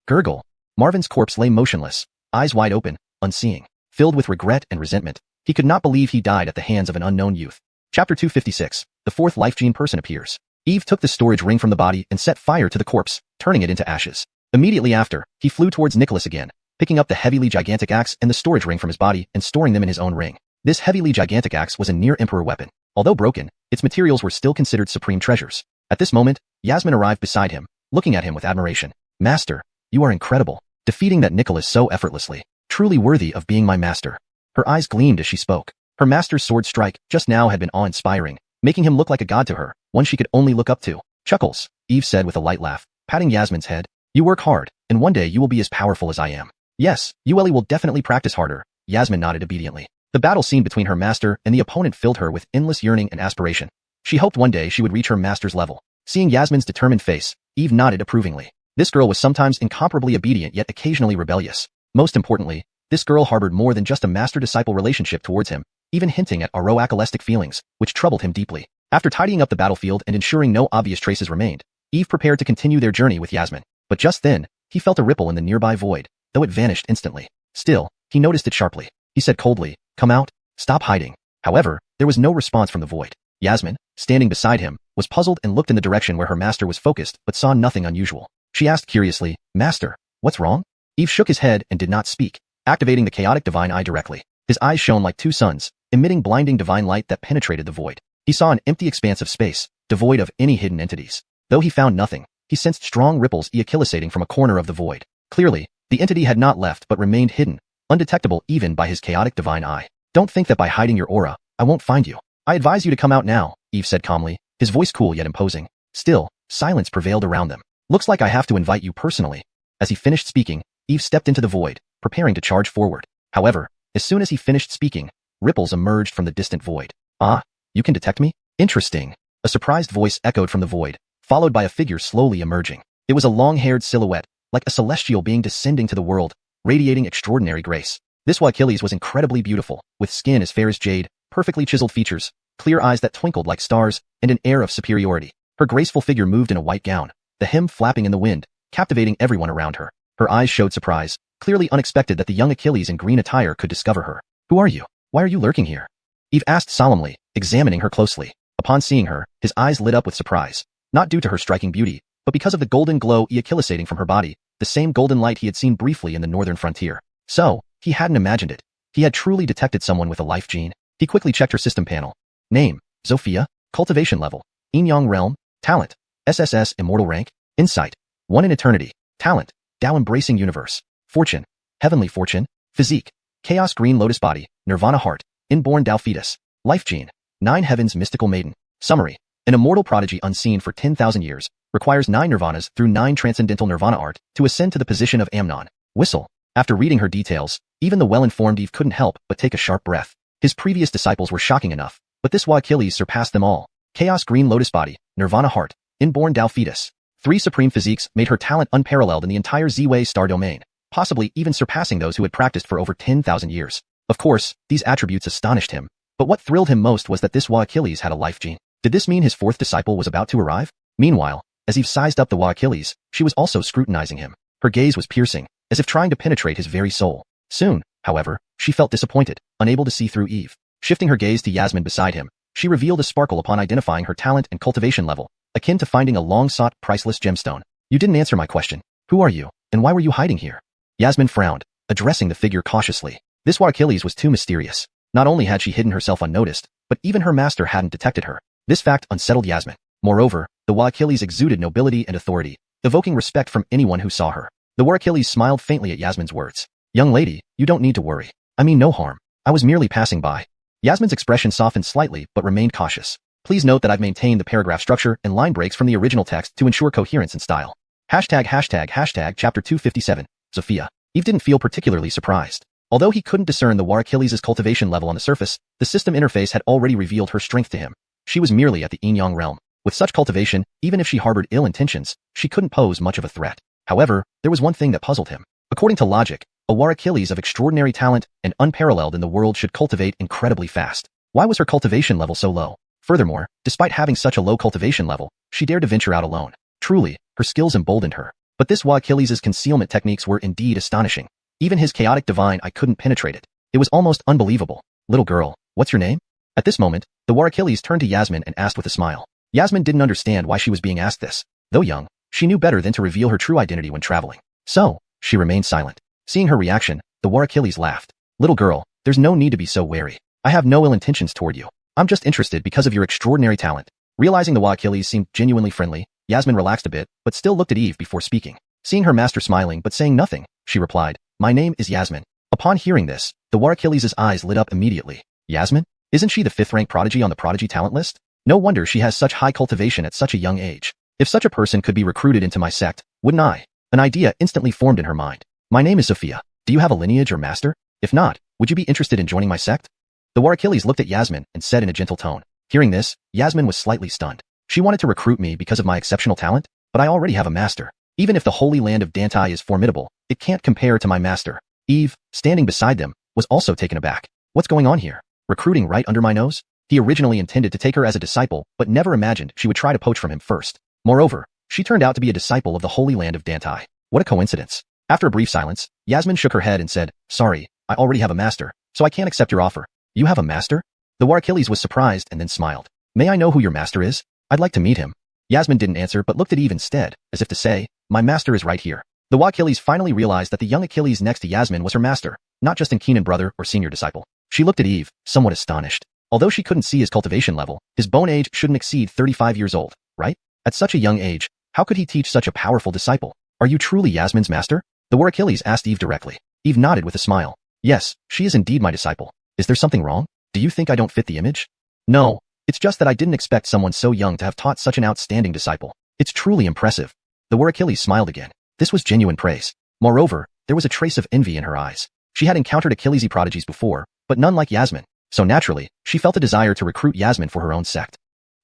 Gurgle. Marvin's corpse lay motionless, eyes wide open, unseeing. Filled with regret and resentment, He could not believe he died at the hands of an unknown youth. Chapter 256. The fourth life gene person appears. Eve took the storage ring from the body and set fire to the corpse, turning it into ashes. Immediately after, he flew towards Nicholas again, picking up the heavily gigantic axe and the storage ring from his body and storing them in his own ring. This heavily gigantic axe was a near-emperor weapon. Although broken, its materials were still considered supreme treasures. At this moment, Yasmin arrived beside him, looking at him with admiration. Master, you are incredible, defeating that Nicholas so effortlessly. Truly worthy of being my master. Her eyes gleamed as she spoke. Her master's sword strike just now had been awe-inspiring, making him look like a god to her, one she could only look up to. Chuckles, Eve said with a light laugh, patting Yasmin's head. You work hard, and one day you will be as powerful as I am. Yes, Yueli will definitely practice harder. Yasmin nodded obediently. The battle scene between her master and the opponent filled her with endless yearning and aspiration. She hoped one day she would reach her master's level. Seeing Yasmin's determined face, Eve nodded approvingly. This girl was sometimes incomparably obedient yet occasionally rebellious. Most importantly, this girl harbored more than just a master-disciple relationship towards him, even hinting at aro-acolistic feelings, which troubled him deeply. After tidying up the battlefield and ensuring no obvious traces remained, Eve prepared to continue their journey with Yasmin. But just then, he felt a ripple in the nearby void, though it vanished instantly. Still, he noticed it sharply. He said coldly, "Come out, stop hiding." However, there was no response from the void. Yasmin, standing beside him, was puzzled and looked in the direction where her master was focused but saw nothing unusual. She asked curiously, "Master, what's wrong?" Eve shook his head and did not speak, activating the chaotic divine eye directly. His eyes shone like two suns, emitting blinding divine light that penetrated the void. He saw an empty expanse of space, devoid of any hidden entities. Though he found nothing, he sensed strong ripples ejaculating from a corner of the void. Clearly, the entity had not left but remained hidden, undetectable even by his chaotic divine eye. "Don't think that by hiding your aura, I won't find you. I advise you to come out now," Eve said calmly, his voice cool yet imposing. Still, silence prevailed around them. "Looks like I have to invite you personally." As he finished speaking, Eve stepped into the void, preparing to charge forward. However, as soon as he finished speaking, ripples emerged from the distant void. "Ah, you can detect me? Interesting." A surprised voice echoed from the void, followed by a figure slowly emerging. It was a long-haired silhouette, like a celestial being descending to the world, radiating extraordinary grace. This Achilles was incredibly beautiful, with skin as fair as jade, perfectly chiseled features, clear eyes that twinkled like stars, and an air of superiority. Her graceful figure moved in a white gown, the hem flapping in the wind, captivating everyone around her. Her eyes showed surprise, clearly unexpected that the young Achilles in green attire could discover her. "Who are you? Why are you lurking here?" Eve asked solemnly, examining her closely. Upon seeing her, his eyes lit up with surprise, not due to her striking beauty, but because of the golden glow ejaculating from her body, the same golden light he had seen briefly in the northern frontier. So, he hadn't imagined it. He had truly detected someone with a life gene. He quickly checked her system panel. Name, Zofia. Cultivation level, Yin Yang realm. Talent, SSS immortal rank. Insight, 1 in eternity. Talent, Tao embracing universe. Fortune, heavenly fortune. Physique, chaos green lotus body, nirvana heart, inborn Tao fetus. Life gene, 9 heavens mystical maiden. Summary, an immortal prodigy unseen for 10,000 years, requires 9 nirvanas through 9 transcendental nirvana art to ascend to the position of Amnon. Whistle. After reading her details, even the well-informed Eve couldn't help but take a sharp breath. His previous disciples were shocking enough, but this Achilles surpassed them all. Chaos green lotus body, nirvana heart, inborn Tao fetus. 3 supreme physiques made her talent unparalleled in the entire Z-Way star domain, possibly even surpassing those who had practiced for over 10,000 years. Of course, these attributes astonished him, but what thrilled him most was that this Achilles had a life gene. Did this mean his 4th disciple was about to arrive? Meanwhile, as Eve sized up the Achilles, she was also scrutinizing him. Her gaze was piercing, as if trying to penetrate his very soul. Soon, however, she felt disappointed, unable to see through Eve. Shifting her gaze to Yasmin beside him, she revealed a sparkle upon identifying her talent and cultivation level, akin to finding a long-sought, priceless gemstone. "You didn't answer my question. Who are you, and why were you hiding here?" Yasmin frowned, addressing the figure cautiously. This Achilles was too mysterious. Not only had she hidden herself unnoticed, but even her master hadn't detected her. This fact unsettled Yasmin. Moreover, the Achilles exuded nobility and authority, evoking respect from anyone who saw her. The Achilles smiled faintly at Yasmin's words. "Young lady, you don't need to worry. I mean no harm. I was merely passing by." Yasmin's expression softened slightly but remained cautious. "Please note that I've maintained the paragraph structure and line breaks from the original text to ensure coherence and style." Chapter 257. Zofia. Eve didn't feel particularly surprised. Although he couldn't discern the Achilles' cultivation level on the surface, the system interface had already revealed her strength to him. She was merely at the Yin Yang realm. With such cultivation, even if she harbored ill intentions, she couldn't pose much of a threat. However, there was one thing that puzzled him. According to logic, a Achilles of extraordinary talent and unparalleled in the world should cultivate incredibly fast. Why was her cultivation level so low? Furthermore, despite having such a low cultivation level, she dared to venture out alone. Truly, her skills emboldened her. But this Achilles' concealment techniques were indeed astonishing. Even his chaotic divine eye couldn't penetrate it. It was almost unbelievable. Little girl, what's your name? At this moment, the war Achilles turned to Yasmin and asked with a smile. Yasmin didn't understand why she was being asked this. Though young, she knew better than to reveal her true identity when traveling. So, she remained silent. Seeing her reaction, the war Achilles laughed. Little girl, there's no need to be so wary. I have no ill intentions toward you. I'm just interested because of your extraordinary talent. Realizing the war Achilles seemed genuinely friendly, Yasmin relaxed a bit, but still looked at Eve before speaking. Seeing her master smiling but saying nothing, she replied, My name is Yasmin. Upon hearing this, the war Achilles' eyes lit up immediately. Yasmin? Isn't she the 5th-rank prodigy on the prodigy talent list? No wonder she has such high cultivation at such a young age. If such a person could be recruited into my sect, wouldn't I? An idea instantly formed in her mind. My name is Sophia. Do you have a lineage or master? If not, would you be interested in joining my sect? The war Achilles looked at Yasmin and said in a gentle tone. Hearing this, Yasmin was slightly stunned. She wanted to recruit me because of my exceptional talent, but I already have a master. Even if the holy land of Deities is formidable, it can't compare to my master. Eve, standing beside them, was also taken aback. What's going on here? Recruiting right under my nose? He originally intended to take her as a disciple, but never imagined she would try to poach from him first. Moreover, she turned out to be a disciple of the holy land of Deities. What a coincidence. After a brief silence, Yasmin shook her head and said, Sorry, I already have a master, so I can't accept your offer. You have a master? The war Achilles was surprised and then smiled. May I know who your master is? I'd like to meet him. Yasmin didn't answer but looked at Eve instead, as if to say, My master is right here. The war Achilles finally realized that the young Achilles next to Yasmin was her master, not just an Kenan brother or senior disciple. She looked at Eve, somewhat astonished. Although she couldn't see his cultivation level, his bone age shouldn't exceed 35 years old, right? At such a young age, how could he teach such a powerful disciple? Are you truly Yasmin's master? The war Achilles asked Eve directly. Eve nodded with a smile. Yes, she is indeed my disciple. Is there something wrong? Do you think I don't fit the image? No, it's just that I didn't expect someone so young to have taught such an outstanding disciple. It's truly impressive. The war Achilles smiled again. This was genuine praise. Moreover, there was a trace of envy in her eyes. She had encountered Achilles prodigies before, but none like Yasmin. So naturally, she felt a desire to recruit Yasmin for her own sect.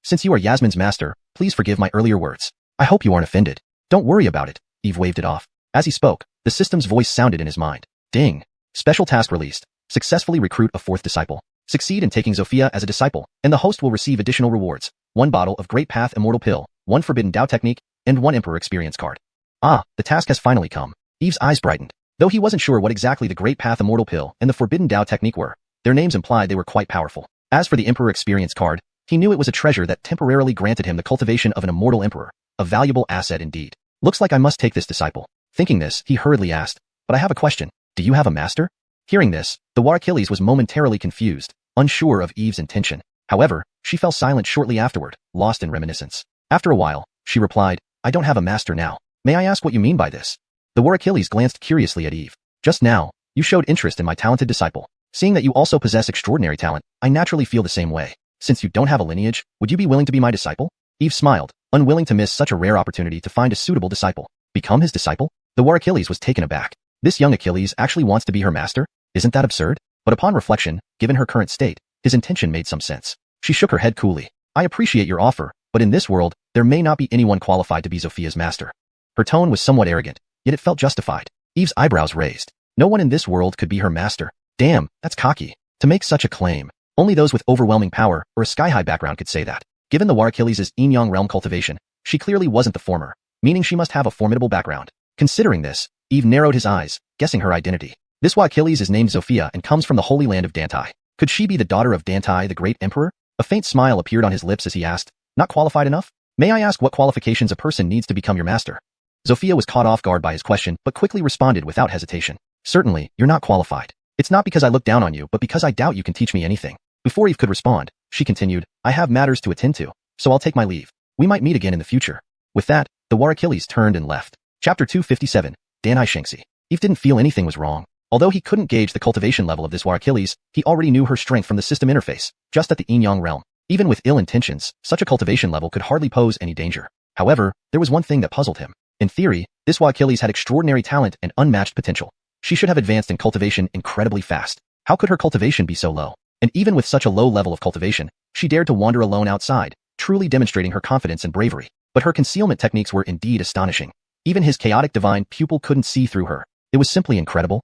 Since you are Yasmin's master, please forgive my earlier words. I hope you aren't offended. Don't worry about it. Eve waved it off. As he spoke, the system's voice sounded in his mind. Ding. Special task released. Successfully recruit a 4th disciple. Succeed in taking Sophia as a disciple, and the host will receive additional rewards. 1 bottle of Great Path Immortal Pill, 1 Forbidden Dao Technique, and 1 Emperor Experience card. Ah, the task has finally come. Eve's eyes brightened. Though he wasn't sure what exactly the Great Path Immortal Pill and the Forbidden Dao Technique were, their names implied they were quite powerful. As for the Emperor Experience card, he knew it was a treasure that temporarily granted him the cultivation of an immortal emperor, a valuable asset indeed. Looks like I must take this disciple. Thinking this, he hurriedly asked, But I have a question. Do you have a master? Hearing this, the war Achilles was momentarily confused, unsure of Eve's intention. However, she fell silent shortly afterward, lost in reminiscence. After a while, she replied, I don't have a master now. May I ask what you mean by this? The war Achilles glanced curiously at Eve. Just now, you showed interest in my talented disciple. Seeing that you also possess extraordinary talent, I naturally feel the same way. Since you don't have a lineage, would you be willing to be my disciple? Eve smiled, unwilling to miss such a rare opportunity to find a suitable disciple. Become his disciple? The war Achilles was taken aback. This young Achilles actually wants to be her master? Isn't that absurd? But upon reflection, given her current state, his intention made some sense. She shook her head coolly. I appreciate your offer, but in this world, there may not be anyone qualified to be Sophia's master. Her tone was somewhat arrogant, yet it felt justified. Eve's eyebrows raised. No one in this world could be her master. Damn, that's cocky. To make such a claim, only those with overwhelming power or a sky-high background could say that. Given the war Achilles' yin-yang realm cultivation, she clearly wasn't the former, meaning she must have a formidable background. Considering this, Eve narrowed his eyes, guessing her identity. This war Achilles is named Sophia and comes from the holy land of Deities. Could she be the daughter of Deities, the great emperor? A faint smile appeared on his lips as he asked, Not qualified enough? May I ask what qualifications a person needs to become your master? Sophia was caught off guard by his question, but quickly responded without hesitation. Certainly, you're not qualified. It's not because I look down on you, but because I doubt you can teach me anything. Before Eve could respond, she continued, I have matters to attend to, so I'll take my leave. We might meet again in the future. With that, the war Achilles turned and left. Chapter 257, Danai Xianxia. Eve didn't feel anything was wrong. Although he couldn't gauge the cultivation level of this war Achilles, he already knew her strength from the system interface, just at the yin-yang realm. Even with ill intentions, such a cultivation level could hardly pose any danger. However, there was one thing that puzzled him. In theory, this war Achilles had extraordinary talent and unmatched potential. She should have advanced in cultivation incredibly fast. How could her cultivation be so low? And even with such a low level of cultivation, she dared to wander alone outside, truly demonstrating her confidence and bravery. But her concealment techniques were indeed astonishing. Even his chaotic divine pupil couldn't see through her. It was simply incredible.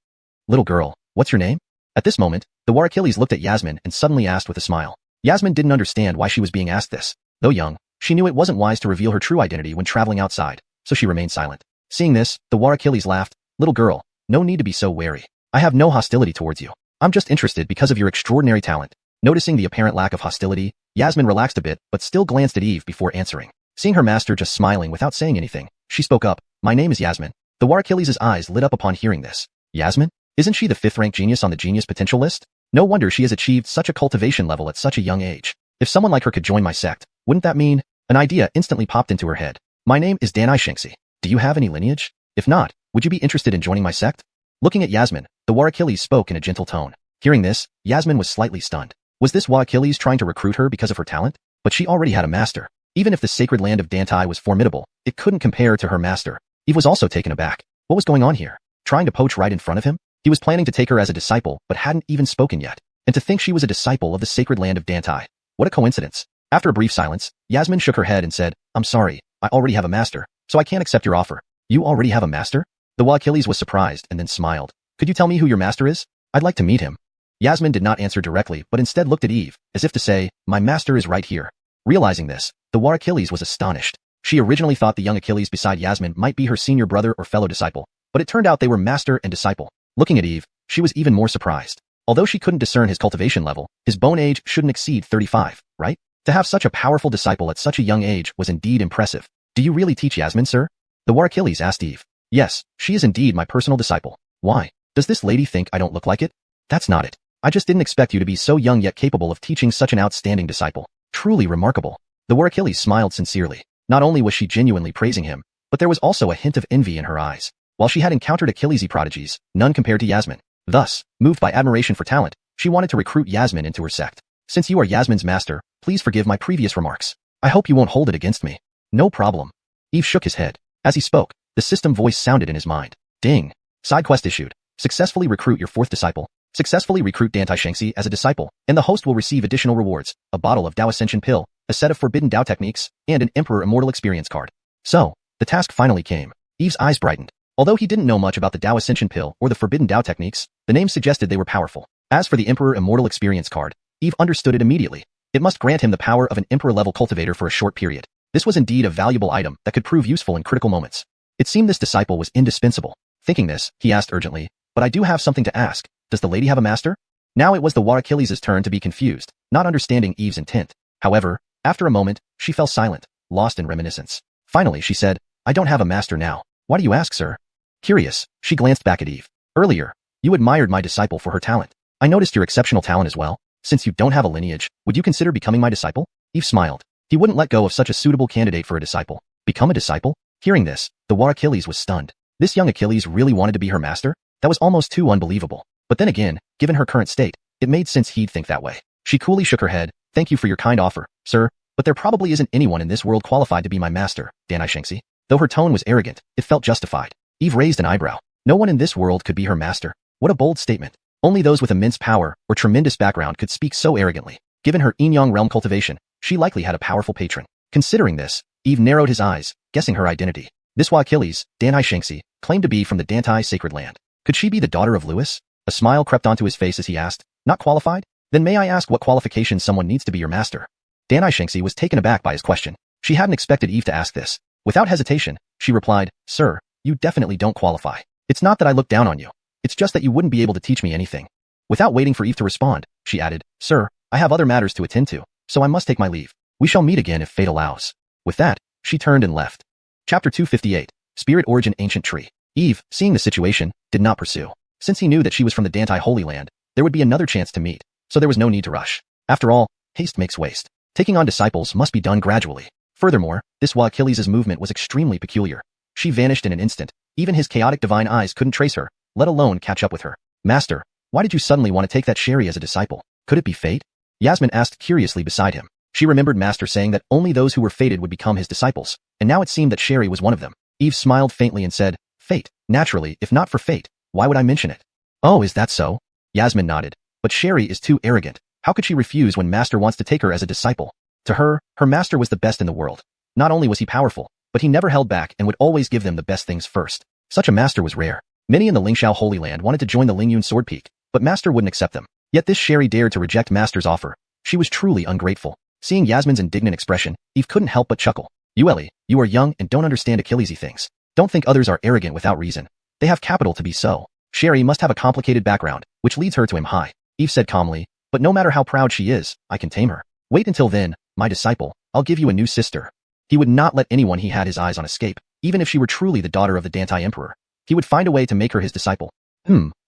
Little girl, what's your name? At this moment, the war Achilles looked at Yasmin and suddenly asked with a smile. Yasmin didn't understand why she was being asked this. Though young, she knew it wasn't wise to reveal her true identity when traveling outside, so she remained silent. Seeing this, the war Achilles laughed. Little girl, no need to be so wary. I have no hostility towards you. I'm just interested because of your extraordinary talent. Noticing the apparent lack of hostility, Yasmin relaxed a bit but still glanced at Eve before answering. Seeing her master just smiling without saying anything, she spoke up, "My name is Yasmin." The War Achilles' eyes lit up upon hearing this. Yasmin? Isn't she the 5th-ranked genius on the genius potential list? No wonder she has achieved such a cultivation level at such a young age. If someone like her could join my sect, wouldn't that mean? An idea instantly popped into her head. My name is Xianxia. Do you have any lineage? If not, would you be interested in joining my sect? Looking at Yasmin, the War Achilles spoke in a gentle tone. Hearing this, Yasmin was slightly stunned. Was this War Achilles trying to recruit her because of her talent? But she already had a master. Even if the sacred land of Deities was formidable, it couldn't compare to her master. Eve was also taken aback. What was going on here? Trying to poach right in front of him? He was planning to take her as a disciple but hadn't even spoken yet. And to think she was a disciple of the sacred land of Deities. What a coincidence. After a brief silence, Yasmin shook her head and said, "I'm sorry, I already have a master, so I can't accept your offer." You already have a master? The War Achilles was surprised and then smiled. Could you tell me who your master is? I'd like to meet him. Yasmin did not answer directly but instead looked at Eve, as if to say, my master is right here. Realizing this, the War Achilles was astonished. She originally thought the young Achilles beside Yasmin might be her senior brother or fellow disciple, but it turned out they were master and disciple. Looking at Eve, she was even more surprised. Although she couldn't discern his cultivation level, his bone age shouldn't exceed 35, right? To have such a powerful disciple at such a young age was indeed impressive. Do you really teach Yasmin, sir? The War Achilles asked Eve. Yes, she is indeed my personal disciple. Why? Does this lady think I don't look like it? That's not it. I just didn't expect you to be so young yet capable of teaching such an outstanding disciple. Truly remarkable. The War Achilles smiled sincerely. Not only was she genuinely praising him, but there was also a hint of envy in her eyes. While she had encountered Achilles' prodigies, none compared to Yasmin. Thus, moved by admiration for talent, she wanted to recruit Yasmin into her sect. Since you are Yasmin's master, please forgive my previous remarks. I hope you won't hold it against me. No problem. Eve shook his head. As he spoke, the system voice sounded in his mind. Ding. Side quest issued. Successfully recruit your 4th disciple. Successfully recruit Xianxia as a disciple, and the host will receive additional rewards, a bottle of Dao Ascension pill, a set of forbidden Dao techniques, and an Emperor Immortal experience card. So, the task finally came. Eve's eyes brightened. Although he didn't know much about the Dao Ascension pill or the forbidden Dao techniques, the name suggested they were powerful. As for the Emperor Immortal experience card, Eve understood it immediately. It must grant him the power of an Emperor-level cultivator for a short period. This was indeed a valuable item that could prove useful in critical moments. It seemed this disciple was indispensable. Thinking this, he asked urgently, but I do have something to ask. Does the lady have a master? Now it was the War Achilles' turn to be confused, not understanding Eve's intent. However, after a moment, she fell silent, lost in reminiscence. Finally, she said, I don't have a master now. Why do you ask, sir? Curious, she glanced back at Eve. Earlier, you admired my disciple for her talent. I noticed your exceptional talent as well. Since you don't have a lineage, would you consider becoming my disciple? Eve smiled. He wouldn't let go of such a suitable candidate for a disciple. Become a disciple? Hearing this, the War Achilles was stunned. This young Achilles really wanted to be her master? That was almost too unbelievable. But then again, given her current state, it made sense he'd think that way. She coolly shook her head. Thank you for your kind offer, sir, but there probably isn't anyone in this world qualified to be my master, Xianxia. Though her tone was arrogant, it felt justified. Eve raised an eyebrow. No one in this world could be her master. What a bold statement. Only those with immense power or tremendous background could speak so arrogantly. Given her Innyang realm cultivation, she likely had a powerful patron. Considering this, Eve narrowed his eyes, guessing her identity. This War Achilles, Xianxia, claimed to be from the Deities sacred land. Could she be the daughter of Lewis? A smile crept onto his face as he asked, not qualified? Then may I ask what qualifications someone needs to be your master? Xianxia was taken aback by his question. She hadn't expected Eve to ask this. Without hesitation, she replied, Sir, you definitely don't qualify. It's not that I look down on you. It's just that you wouldn't be able to teach me anything. Without waiting for Eve to respond, she added, Sir, I have other matters to attend to, so I must take my leave. We shall meet again if fate allows. With that, she turned and left. Chapter 258, Spirit Origin Ancient Tree. Eve, seeing the situation, did not pursue. Since he knew that she was from the Deities Holy Land, there would be another chance to meet, so there was no need to rush. After all, haste makes waste. Taking on disciples must be done gradually. Furthermore, this War Achilles' movement was extremely peculiar. She vanished in an instant. Even his chaotic divine eyes couldn't trace her, let alone catch up with her. Master, why did you suddenly want to take that Sherry as a disciple? Could it be fate? Yasmin asked curiously beside him. She remembered Master saying that only those who were fated would become his disciples, and now it seemed that Sherry was one of them. Eve smiled faintly and said, Fate, naturally, if not for fate, why would I mention it? Oh, is that so? Yasmin nodded. But Sherry is too arrogant. How could she refuse when Master wants to take her as a disciple? To her, her master was the best in the world. Not only was he powerful, but he never held back and would always give them the best things first. Such a master was rare. Many in the Lingxiao Holy Land wanted to join the Lingyun Sword Peak, but Master wouldn't accept them. Yet this Sherry dared to reject Master's offer. She was truly ungrateful. Seeing Yasmin's indignant expression, Eve couldn't help but chuckle. Yueli, you are young and don't understand Achillesy things. Don't think others are arrogant without reason. They have capital to be so. Sherry must have a complicated background, which leads her to aim high. Eve said calmly, but no matter how proud she is, I can tame her. Wait until then, my disciple, I'll give you a new sister. He would not let anyone he had his eyes on escape, even if she were truly the daughter of the Dante Emperor. He would find a way to make her his disciple.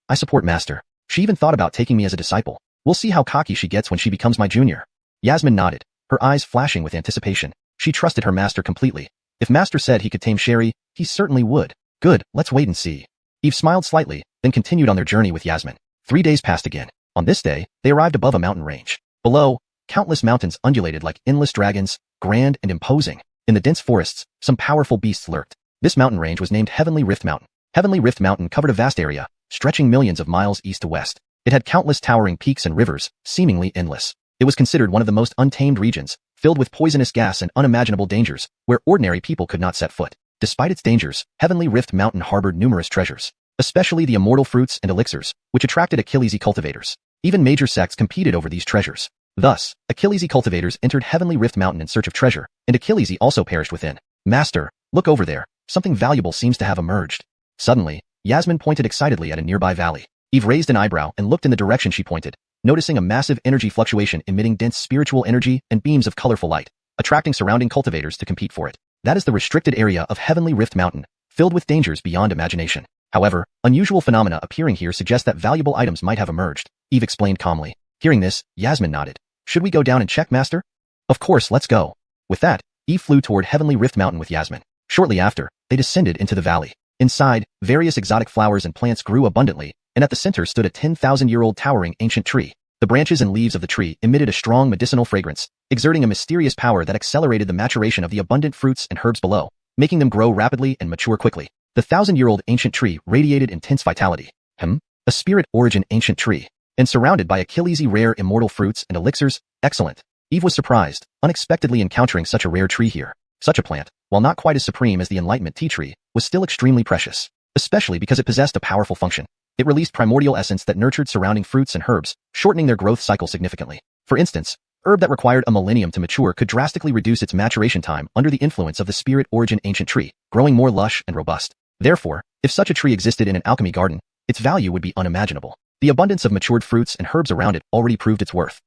I support Master. She even thought about taking me as a disciple. We'll see how cocky she gets when she becomes my junior. Yasmin nodded, her eyes flashing with anticipation. She trusted her master completely. If Master said he could tame Sherry, he certainly would. Good, let's wait and see. Eve smiled slightly, then continued on their journey with Yasmin. 3 days passed again. On this day, they arrived above a mountain range. Below, countless mountains undulated like endless dragons, grand and imposing. In the dense forests, some powerful beasts lurked. This mountain range was named Heavenly Rift Mountain. Heavenly Rift Mountain covered a vast area, stretching millions of miles east to west. It had countless towering peaks and rivers, seemingly endless. It was considered one of the most untamed regions, filled with poisonous gas and unimaginable dangers, where ordinary people could not set foot. Despite its dangers, Heavenly Rift Mountain harbored numerous treasures, especially the immortal fruits and elixirs, which attracted Achillesi cultivators. Even major sects competed over these treasures. Thus, Achillesi cultivators entered Heavenly Rift Mountain in search of treasure, and Achillesi also perished within. Master, look over there. Something valuable seems to have emerged. Suddenly, Yasmin pointed excitedly at a nearby valley. Eve raised an eyebrow and looked in the direction she pointed, noticing a massive energy fluctuation emitting dense spiritual energy and beams of colorful light, attracting surrounding cultivators to compete for it. That is the restricted area of Heavenly Rift Mountain, filled with dangers beyond imagination. However, unusual phenomena appearing here suggest that valuable items might have emerged, Eve explained calmly. Hearing this, Yasmin nodded. Should we go down and check, Master? Of course, let's go. With that, Eve flew toward Heavenly Rift Mountain with Yasmin. Shortly after, they descended into the valley. Inside, various exotic flowers and plants grew abundantly, and at the center stood a 10,000-year-old towering ancient tree. The branches and leaves of the tree emitted a strong medicinal fragrance, exerting a mysterious power that accelerated the maturation of the abundant fruits and herbs below, making them grow rapidly and mature quickly. The 1,000-year-old ancient tree radiated intense vitality. A spirit origin ancient tree, and surrounded by Achillesi rare immortal fruits and elixirs. Excellent. Eve was surprised, unexpectedly encountering such a rare tree here. Such a plant, while not quite as supreme as the Enlightenment tea tree, was still extremely precious, especially because it possessed a powerful function. It released primordial essence that nurtured surrounding fruits and herbs, shortening their growth cycle significantly. For instance, herb that required a millennium to mature could drastically reduce its maturation time under the influence of the spirit origin ancient tree, growing more lush and robust. Therefore, if such a tree existed in an alchemy garden, its value would be unimaginable. The abundance of matured fruits and herbs around it already proved its worth.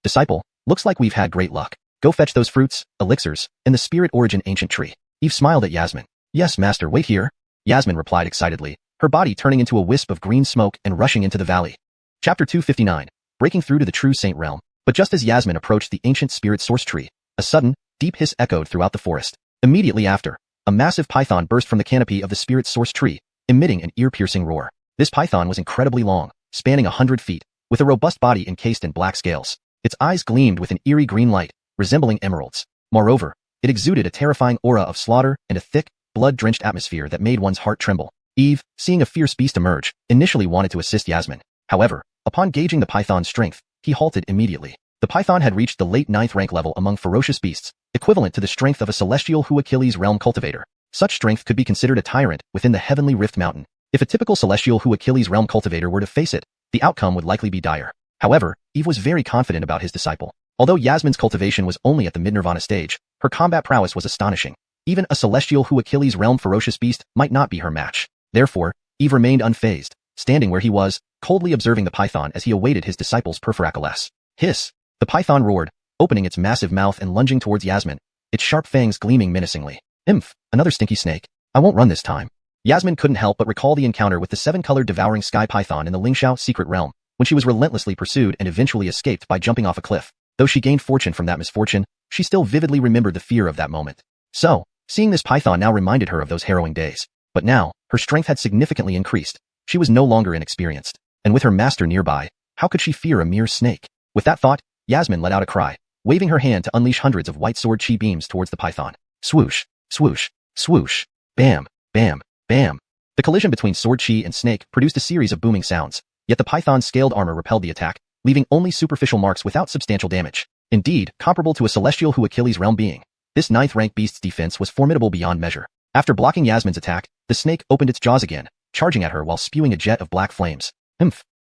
Disciple, looks like we've had great luck. Go fetch those fruits, elixirs, and the spirit origin ancient tree. Eve smiled at Yasmin. Yes, Master, wait here. Yasmin replied excitedly, her body turning into a wisp of green smoke and rushing into the valley. Chapter 259, breaking through to the true saint realm. But just as Yasmin approached the ancient spirit source tree, a sudden, deep hiss echoed throughout the forest. Immediately after, a massive python burst from the canopy of the spirit source tree, emitting an ear-piercing roar. This python was incredibly long, spanning 100 feet, with a robust body encased in black scales. Its eyes gleamed with an eerie green light, resembling emeralds. Moreover, it exuded a terrifying aura of slaughter and a thick, blood-drenched atmosphere that made one's heart tremble. Eve, seeing a fierce beast emerge, initially wanted to assist Yasmin. However, upon gauging the python's strength, he halted immediately. The python had reached the late 9th rank level among ferocious beasts, equivalent to the strength of a celestial Achilles realm cultivator. Such strength could be considered a tyrant within the Heavenly Rift Mountain. If a typical celestial Achilles realm cultivator were to face it, the outcome would likely be dire. However, Eve was very confident about his disciple. Although Yasmin's cultivation was only at the mid-nirvana stage, her combat prowess was astonishing. Even a celestial Achilles realm ferocious beast might not be her match. Therefore, Eve remained unfazed, standing where he was, coldly observing the python as he awaited his disciple's Perforaculus. Hiss! The python roared, opening its massive mouth and lunging towards Yasmin, its sharp fangs gleaming menacingly. Imph! Another stinky snake. I won't run this time. Yasmin couldn't help but recall the encounter with the 7-colored devouring sky python in the Lingxiao secret realm, when she was relentlessly pursued and eventually escaped by jumping off a cliff. Though she gained fortune from that misfortune, she still vividly remembered the fear of that moment. So, seeing this python now reminded her of those harrowing days. But now, her strength had significantly increased. She was no longer inexperienced. And with her master nearby, how could she fear a mere snake? With that thought, Yasmin let out a cry, waving her hand to unleash hundreds of white sword chi beams towards the python. Swoosh, swoosh, swoosh, bam, bam, bam. The collision between sword chi and snake produced a series of booming sounds, yet the python's scaled armor repelled the attack, leaving only superficial marks without substantial damage. Indeed, comparable to a celestial Achilles realm being, this 9th rank beast's defense was formidable beyond measure. After blocking Yasmin's attack, the snake opened its jaws again, charging at her while spewing a jet of black flames.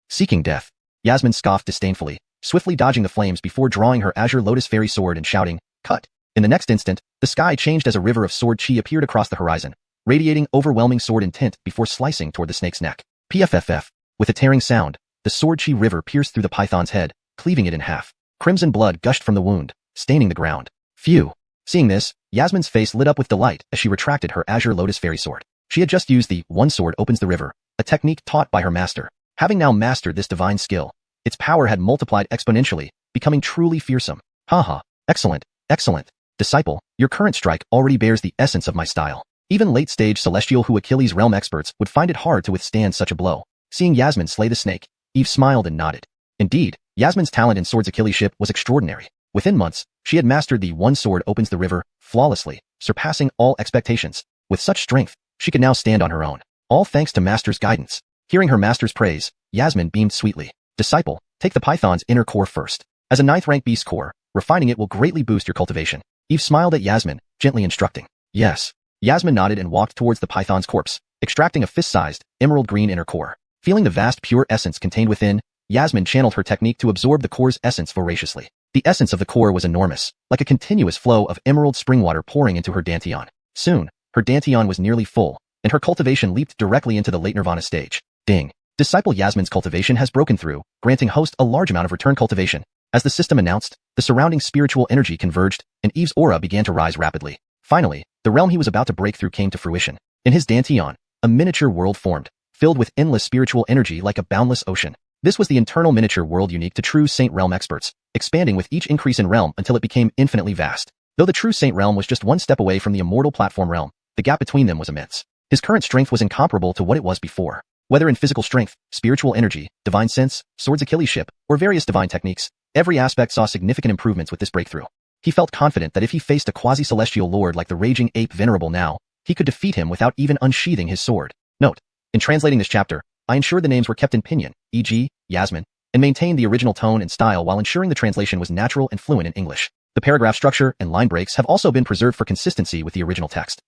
Seeking death. Yasmin scoffed disdainfully, swiftly dodging the flames before drawing her azure lotus fairy sword and shouting, cut. In the next instant, the sky changed as a river of sword chi appeared across the horizon, radiating overwhelming sword intent before slicing toward the snake's neck. PFFF. With a tearing sound, the sword chi river pierced through the python's head, cleaving it in half. Crimson blood gushed from the wound, staining the ground. Phew. Seeing this, Yasmin's face lit up with delight as she retracted her azure lotus fairy sword. She had just used the one sword opens the river, a technique taught by her master. Having now mastered this divine skill, its power had multiplied exponentially, becoming truly fearsome. Haha, excellent, excellent. Disciple, your current strike already bears the essence of my style. Even late-stage celestial Achilles realm experts would find it hard to withstand such a blow. Seeing Yasmin slay the snake, Eve smiled and nodded. Indeed, Yasmin's talent in swords Achilleship was extraordinary. Within months, she had mastered the one sword opens the river flawlessly, surpassing all expectations. With such strength, she could now stand on her own. All thanks to Master's guidance. Hearing her master's praise, Yasmin beamed sweetly. Disciple, take the python's inner core first. As a 9th rank beast core, refining it will greatly boost your cultivation. Eve smiled at Yasmin, gently instructing. Yes. Yasmin nodded and walked towards the python's corpse, extracting a fist-sized, emerald green inner core. Feeling the vast pure essence contained within, Yasmin channeled her technique to absorb the core's essence voraciously. The essence of the core was enormous, like a continuous flow of emerald spring water pouring into her dantian. Soon, her dantian was nearly full, and her cultivation leaped directly into the late nirvana stage. Ding. Disciple Yasmin's cultivation has broken through, granting host a large amount of return cultivation. As the system announced, the surrounding spiritual energy converged, and Eve's aura began to rise rapidly. Finally, the realm he was about to break through came to fruition. In his dantian, a miniature world formed, filled with endless spiritual energy like a boundless ocean. This was the internal miniature world unique to true Saint Realm experts, expanding with each increase in realm until it became infinitely vast. Though the true Saint Realm was just one step away from the Immortal platform realm, the gap between them was immense. His current strength was incomparable to what it was before. Whether in physical strength, spiritual energy, divine sense, swords Achilleship, or various divine techniques, every aspect saw significant improvements with this breakthrough. He felt confident that if he faced a quasi-celestial lord like the raging ape Venerable now, he could defeat him without even unsheathing his sword. Note: in translating this chapter, I ensured the names were kept in pinyin, e.g., Yasmin, and maintained the original tone and style while ensuring the translation was natural and fluent in English. The paragraph structure and line breaks have also been preserved for consistency with the original text.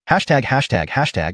Hashtag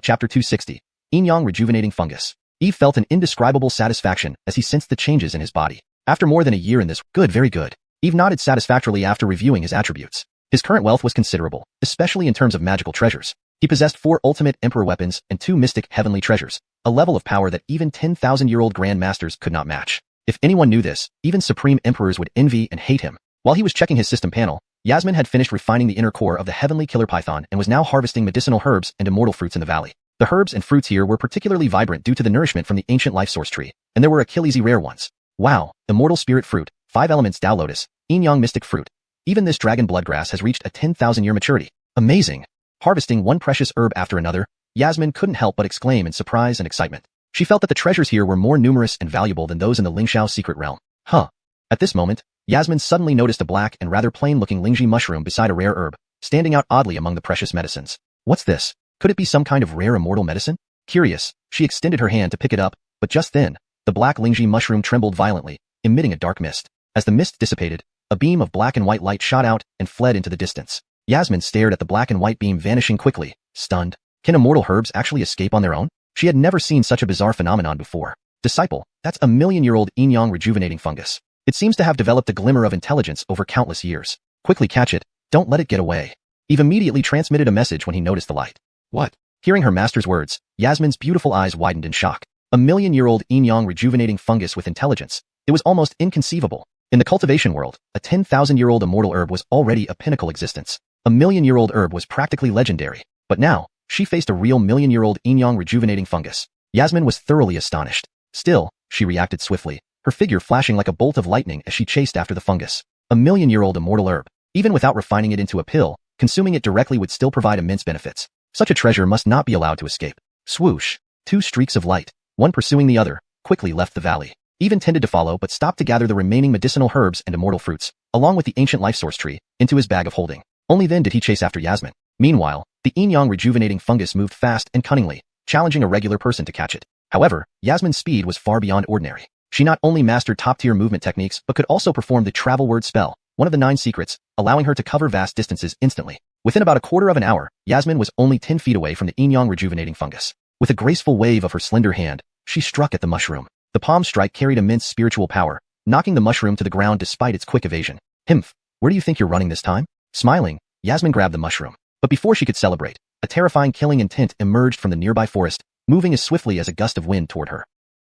Chapter 260. Yin-Yang Rejuvenating Fungus. Eve felt an indescribable satisfaction as he sensed the changes in his body. After more than a year in this, good, very good. Eve nodded satisfactorily after reviewing his attributes. His current wealth was considerable, especially in terms of magical treasures. He possessed 4 ultimate emperor weapons and 2 mystic heavenly treasures, a level of power that even 10,000-year-old grand masters could not match. If anyone knew this, even supreme emperors would envy and hate him. While he was checking his system panel, Yasmin had finished refining the inner core of the heavenly killer python and was now harvesting medicinal herbs and immortal fruits in the valley. The herbs and fruits here were particularly vibrant due to the nourishment from the ancient life source tree, and there were Achillesy rare ones. Wow, immortal spirit fruit, 5 elements Tao lotus, yin-yang mystic fruit. Even this dragon bloodgrass has reached a 10,000-year maturity. Amazing! Harvesting one precious herb after another, Yasmin couldn't help but exclaim in surprise and excitement. She felt that the treasures here were more numerous and valuable than those in the Lingxiao secret realm. Huh. At this moment, Yasmin suddenly noticed a black and rather plain-looking Lingxi mushroom beside a rare herb, standing out oddly among the precious medicines. What's this? Could it be some kind of rare immortal medicine? Curious, she extended her hand to pick it up, but just then, the black Lingxi mushroom trembled violently, emitting a dark mist. As the mist dissipated, a beam of black and white light shot out and fled into the distance. Yasmin stared at the black and white beam vanishing quickly, stunned. Can immortal herbs actually escape on their own? She had never seen such a bizarre phenomenon before. Disciple, that's a million-year-old yin-yang rejuvenating fungus. It seems to have developed a glimmer of intelligence over countless years. Quickly catch it, don't let it get away. Eve immediately transmitted a message when he noticed the light. What? Hearing her master's words, Yasmin's beautiful eyes widened in shock. A million-year-old yin-yang rejuvenating fungus with intelligence. It was almost inconceivable. In the cultivation world, a 10,000-year-old immortal herb was already a pinnacle existence. A million-year-old herb was practically legendary. But now, she faced a real million-year-old yin-yang rejuvenating fungus. Yasmin was thoroughly astonished. Still, she reacted swiftly, her figure flashing like a bolt of lightning as she chased after the fungus. A million-year-old immortal herb. Even without refining it into a pill, consuming it directly would still provide immense benefits. Such a treasure must not be allowed to escape. Swoosh. 2 streaks of light, one pursuing the other, quickly left the valley. Eve intended to follow but stopped to gather the remaining medicinal herbs and immortal fruits, along with the ancient life source tree, into his bag of holding. Only then did he chase after Yasmin. Meanwhile, the yin-yang rejuvenating fungus moved fast and cunningly, challenging a regular person to catch it. However, Yasmin's speed was far beyond ordinary. She not only mastered top-tier movement techniques but could also perform the travel word spell, one of the 9 secrets, allowing her to cover vast distances instantly. Within about a quarter of an hour, Yasmin was only 10 feet away from the yin-yang rejuvenating fungus. With a graceful wave of her slender hand, she struck at the mushroom. The palm strike carried immense spiritual power, knocking the mushroom to the ground despite its quick evasion. Himph, where do you think you're running this time? Smiling, Yasmin grabbed the mushroom. But before she could celebrate, a terrifying killing intent emerged from the nearby forest, moving as swiftly as a gust of wind toward her.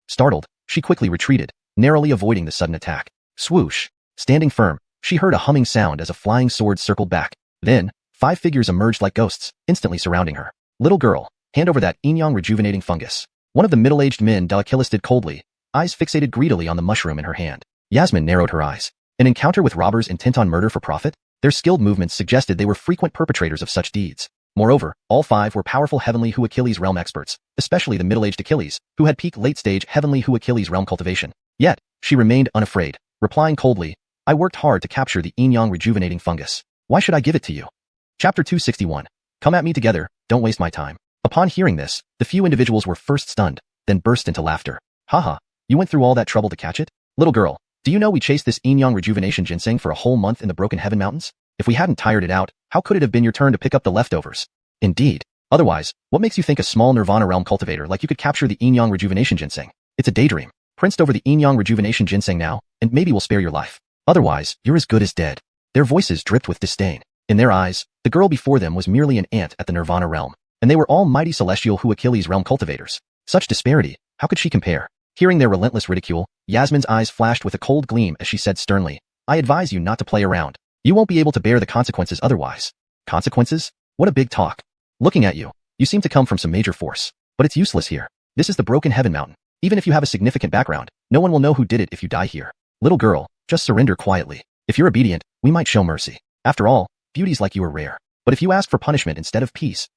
Startled, she quickly retreated, narrowly avoiding the sudden attack. Swoosh. Standing firm, she heard a humming sound as a flying sword circled back. Then, 5 figures emerged like ghosts, instantly surrounding her. Little girl, hand over that Innyang rejuvenating fungus. One of the middle-aged men listed coldly, eyes fixated greedily on the mushroom in her hand. Yasmin narrowed her eyes. An encounter with robbers intent on murder for profit? Their skilled movements suggested they were frequent perpetrators of such deeds. Moreover, all 5 were powerful Heavenly Hu Achilles realm experts, especially the middle-aged Achilles, who had peak late-stage Heavenly Hu Achilles realm cultivation. Yet, she remained unafraid, replying coldly, I worked hard to capture the Innyang rejuvenating fungus. Why should I give it to you? Chapter 261. Come at me together, don't waste my time. Upon hearing this, the few individuals were first stunned, then burst into laughter. Haha, you went through all that trouble to catch it? Little girl, do you know we chased this Innyang rejuvenation ginseng for a whole month in the Broken Heaven Mountains? If we hadn't tired it out, how could it have been your turn to pick up the leftovers? Indeed. Otherwise, what makes you think a small Nirvana realm cultivator like you could capture the Innyang rejuvenation ginseng? It's a daydream. Princed over the Innyang rejuvenation ginseng now, and maybe we'll spare your life. Otherwise, you're as good as dead. Their voices dripped with disdain. In their eyes, the girl before them was merely an ant at the Nirvana realm, and they were all mighty celestial Hu Achilles realm cultivators. Such disparity, how could she compare? Hearing their relentless ridicule, Yasmin's eyes flashed with a cold gleam as she said sternly, I advise you not to play around. You won't be able to bear the consequences otherwise. Consequences? What a big talk. Looking at you, you seem to come from some major force. But it's useless here. This is the Broken Heaven Mountain. Even if you have a significant background, no one will know who did it if you die here. Little girl, just surrender quietly. If you're obedient, we might show mercy. After all, beauties like you are rare. But if you ask for punishment instead of peace,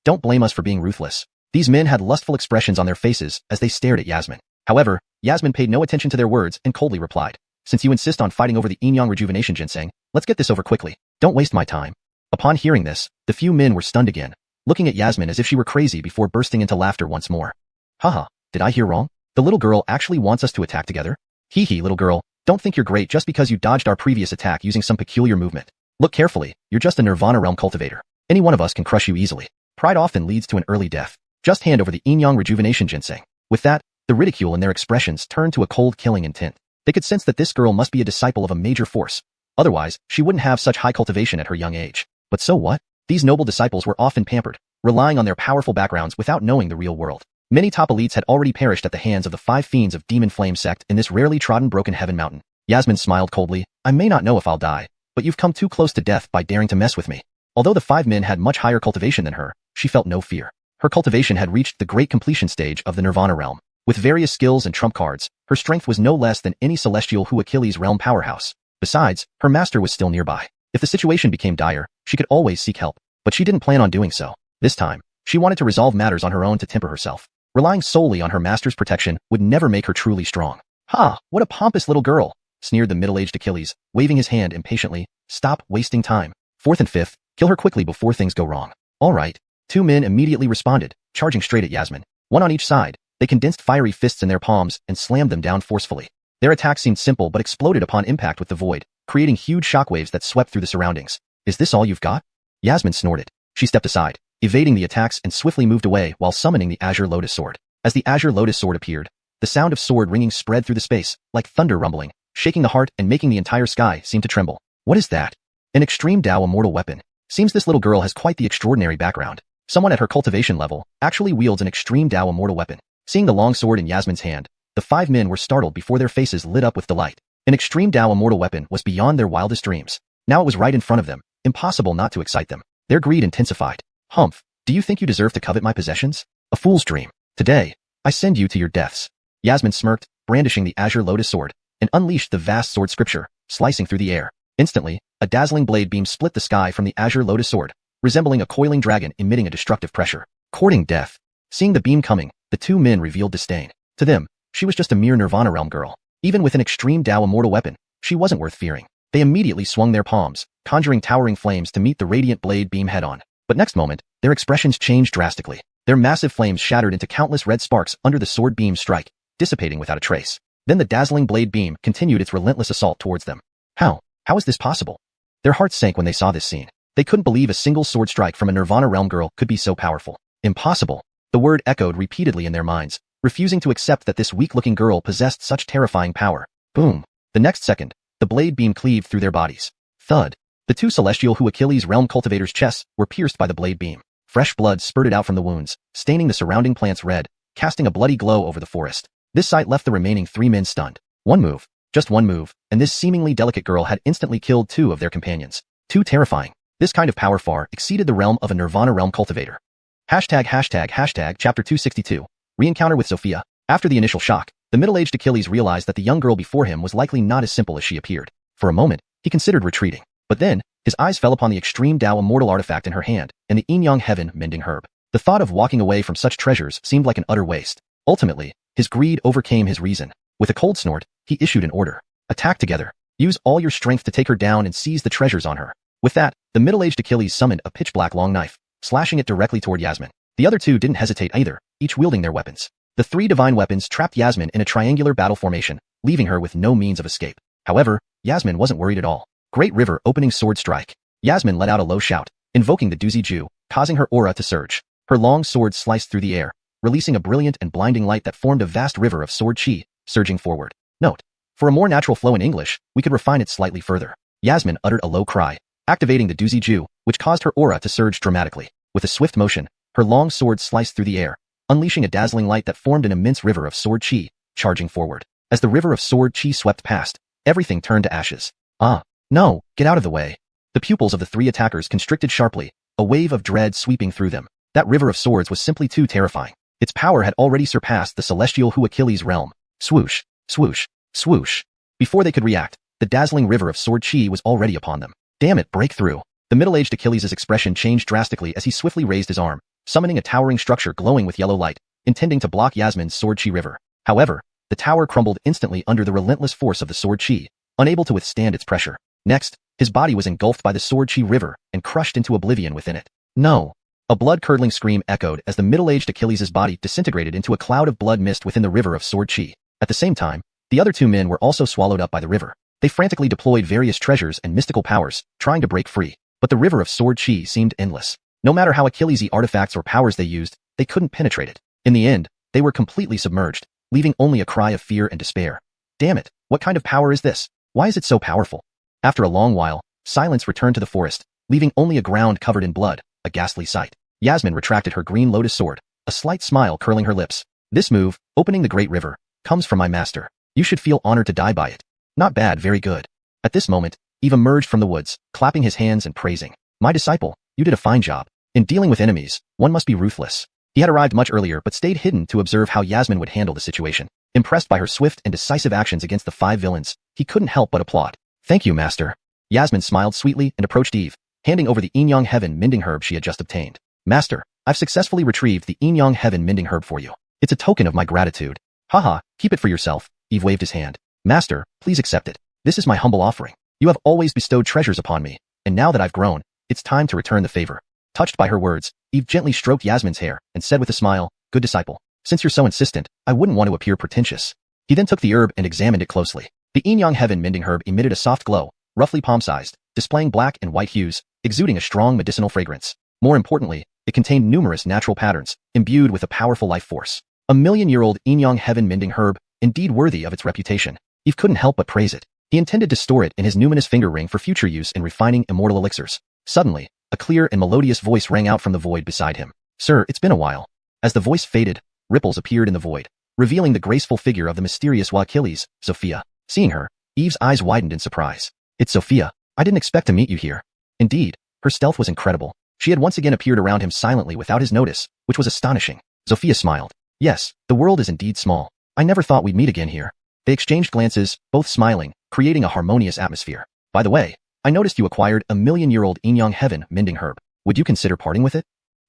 don't blame us for being ruthless. These men had lustful expressions on their faces as they stared at Yasmin. However, Yasmin paid no attention to their words and coldly replied, since you insist on fighting over the Innyang rejuvenation ginseng, let's get this over quickly. Don't waste my time. Upon hearing this, the few men were stunned again, looking at Yasmin as if she were crazy before bursting into laughter once more. Haha, did I hear wrong? The little girl actually wants us to attack together? Little girl, don't think you're great just because you dodged our previous attack using some peculiar movement. Look carefully, you're just a Nirvana realm cultivator. Any one of us can crush you easily. Pride often leads to an early death. Just hand over the Innyang rejuvenation ginseng. With that, the ridicule in their expressions turned to a cold killing intent. They could sense that this girl must be a disciple of a major force. Otherwise, she wouldn't have such high cultivation at her young age. But so what? These noble disciples were often pampered, relying on their powerful backgrounds without knowing the real world. Many top elites had already perished at the hands of the 5 fiends of Demon Flame sect in this rarely trodden Broken Heaven Mountain. Yasmin smiled coldly, I may not know if I'll die, but you've come too close to death by daring to mess with me. Although the 5 men had much higher cultivation than her, she felt no fear. Her cultivation had reached the great completion stage of the Nirvana realm. With various skills and trump cards, her strength was no less than any celestial Hu Achilles realm powerhouse. Besides, her master was still nearby. If the situation became dire, she could always seek help. But she didn't plan on doing so. This time, she wanted to resolve matters on her own to temper herself. Relying solely on her master's protection would never make her truly strong. Ha! What a pompous little girl! Sneered the middle-aged Achilles, waving his hand impatiently. Stop wasting time. 4th and 5th, kill her quickly before things go wrong. All right. 2 men immediately responded, charging straight at Yasmin. One on each side, they condensed fiery fists in their palms and slammed them down forcefully. Their attack seemed simple but exploded upon impact with the void, creating huge shockwaves that swept through the surroundings. Is this all you've got? Yasmin snorted. She stepped aside, evading the attacks and swiftly moved away while summoning the Azure Lotus Sword. As the Azure Lotus Sword appeared, the sound of sword ringing spread through the space, like thunder rumbling, shaking the heart and making the entire sky seem to tremble. What is that? An extreme Dao immortal weapon. Seems this little girl has quite the extraordinary background. Someone at her cultivation level actually wields an extreme Dao immortal weapon. Seeing the long sword in Yasmin's hand, the 5 men were startled before their faces lit up with delight. An extreme Dao immortal weapon was beyond their wildest dreams. Now it was right in front of them, impossible not to excite them. Their greed intensified. Humph, do you think you deserve to covet my possessions? A fool's dream. Today, I send you to your deaths. Yasmin smirked, brandishing the Azure Lotus Sword, and unleashed the vast sword scripture, slicing through the air. Instantly, a dazzling blade beam split the sky from the Azure Lotus Sword, resembling a coiling dragon emitting a destructive pressure. Courting death. Seeing the beam coming, the 2 men revealed disdain. To them, she was just a mere Nirvana realm girl. Even with an extreme Dao immortal weapon, she wasn't worth fearing. They immediately swung their palms, conjuring towering flames to meet the radiant blade beam head-on. But next moment, their expressions changed drastically. Their massive flames shattered into countless red sparks under the sword beam's strike, dissipating without a trace. Then the dazzling blade beam continued its relentless assault towards them. How is this possible? Their hearts sank when they saw this scene. They couldn't believe a single sword strike from a Nirvana realm girl could be so powerful. Impossible. The word echoed repeatedly in their minds, refusing to accept that this weak-looking girl possessed such terrifying power. Boom. The next second, the blade beam cleaved through their bodies. Thud. The 2 celestial Hu Achilles realm cultivators' chests were pierced by the blade beam. Fresh blood spurted out from the wounds, staining the surrounding plants red, casting a bloody glow over the forest. This sight left the remaining 3 men stunned. One move, just one move, and this seemingly delicate girl had instantly killed 2 of their companions. Too terrifying. This kind of power far exceeded the realm of a Nirvana realm cultivator. Chapter 262. Re-encounter with Sophia. After the initial shock, the middle-aged Achilles realized that the young girl before him was likely not as simple as she appeared. For a moment, he considered retreating. But then, his eyes fell upon the extreme Tao Immortal artifact in her hand and the Yin Yang Heaven Mending Herb. The thought of walking away from such treasures seemed like an utter waste. Ultimately, his greed overcame his reason. With a cold snort, he issued an order. Attack together. Use all your strength to take her down and seize the treasures on her. With that, the middle-aged Achilles summoned a pitch-black long knife, slashing it directly toward Yasmin. The other 2 didn't hesitate either, each wielding their weapons. The 3 divine weapons trapped Yasmin in a triangular battle formation, leaving her with no means of escape. However, Yasmin wasn't worried at all. Great River opening sword strike. Yasmin let out a low shout, invoking the Doozy Ju, causing her aura to surge. Her long sword sliced through the air, releasing a brilliant and blinding light that formed a vast river of sword chi, surging forward. Note: for a more natural flow in English, we could refine it slightly further. Yasmin uttered a low cry, activating the Doozy Ju, which caused her aura to surge dramatically. With a swift motion, her long sword sliced through the air, unleashing a dazzling light that formed an immense river of sword chi, charging forward. As the river of sword chi swept past, everything turned to ashes. Ah, no, get out of the way. The pupils of the 3 attackers constricted sharply, a wave of dread sweeping through them. That river of swords was simply too terrifying. Its power had already surpassed the celestial Hu Achilles realm. Swoosh, swoosh, swoosh. Before they could react, the dazzling river of sword chi was already upon them. Damn it, break through. The middle-aged Achilles' expression changed drastically as he swiftly raised his arm, summoning a towering structure glowing with yellow light, intending to block Yasmin's sword chi river. However, the tower crumbled instantly under the relentless force of the sword chi, unable to withstand its pressure. Next, his body was engulfed by the sword chi river and crushed into oblivion within it. No! A blood-curdling scream echoed as the middle-aged Achilles' body disintegrated into a cloud of blood mist within the river of sword chi. At the same time, the other 2 men were also swallowed up by the river. They frantically deployed various treasures and mystical powers, trying to break free. But the river of sword chi seemed endless. No matter how Achilles-y artifacts or powers they used, they couldn't penetrate it. In the end, they were completely submerged, leaving only a cry of fear and despair. Damn it, what kind of power is this? Why is it so powerful? After a long while, silence returned to the forest, leaving only a ground covered in blood, a ghastly sight. Yasmin retracted her green lotus sword, a slight smile curling her lips. This move, opening the great river, comes from my master. You should feel honored to die by it. Not bad, very good. At this moment, Eve emerged from the woods, clapping his hands and praising. My disciple, you did a fine job. In dealing with enemies, one must be ruthless. He had arrived much earlier but stayed hidden to observe how Yasmin would handle the situation. Impressed by her swift and decisive actions against the 5 villains, he couldn't help but applaud. Thank you, master. Yasmin smiled sweetly and approached Eve, handing over the Yin Yang Heaven Mending Herb she had just obtained. Master, I've successfully retrieved the Yin Yang Heaven Mending Herb for you. It's a token of my gratitude. Haha, keep it for yourself. Eve waved his hand. Master, please accept it. This is my humble offering. You have always bestowed treasures upon me, and now that I've grown, it's time to return the favor. Touched by her words, Eve gently stroked Yasmin's hair and said with a smile, Good disciple, since you're so insistent, I wouldn't want to appear pretentious. He then took the herb and examined it closely. The Yin Yang Heaven Mending Herb emitted a soft glow, roughly palm-sized, displaying black and white hues, exuding a strong medicinal fragrance. More importantly, it contained numerous natural patterns, imbued with a powerful life force. A million-year-old Yin Yang Heaven Mending Herb, indeed worthy of its reputation. Eve couldn't help but praise it. He intended to store it in his numinous finger ring for future use in refining immortal elixirs. Suddenly, a clear and melodious voice rang out from the void beside him. Sir, it's been a while. As the voice faded, ripples appeared in the void, revealing the graceful figure of the mysterious Achilles, Sophia. Seeing her, Eve's eyes widened in surprise. It's Sophia. I didn't expect to meet you here. Indeed, her stealth was incredible. She had once again appeared around him silently without his notice, which was astonishing. Sophia smiled. Yes, the world is indeed small. I never thought we'd meet again here. They exchanged glances, both smiling, creating a harmonious atmosphere. By the way, I noticed you acquired a million-year-old Yin Yang Heaven Mending Herb. Would you consider parting with it?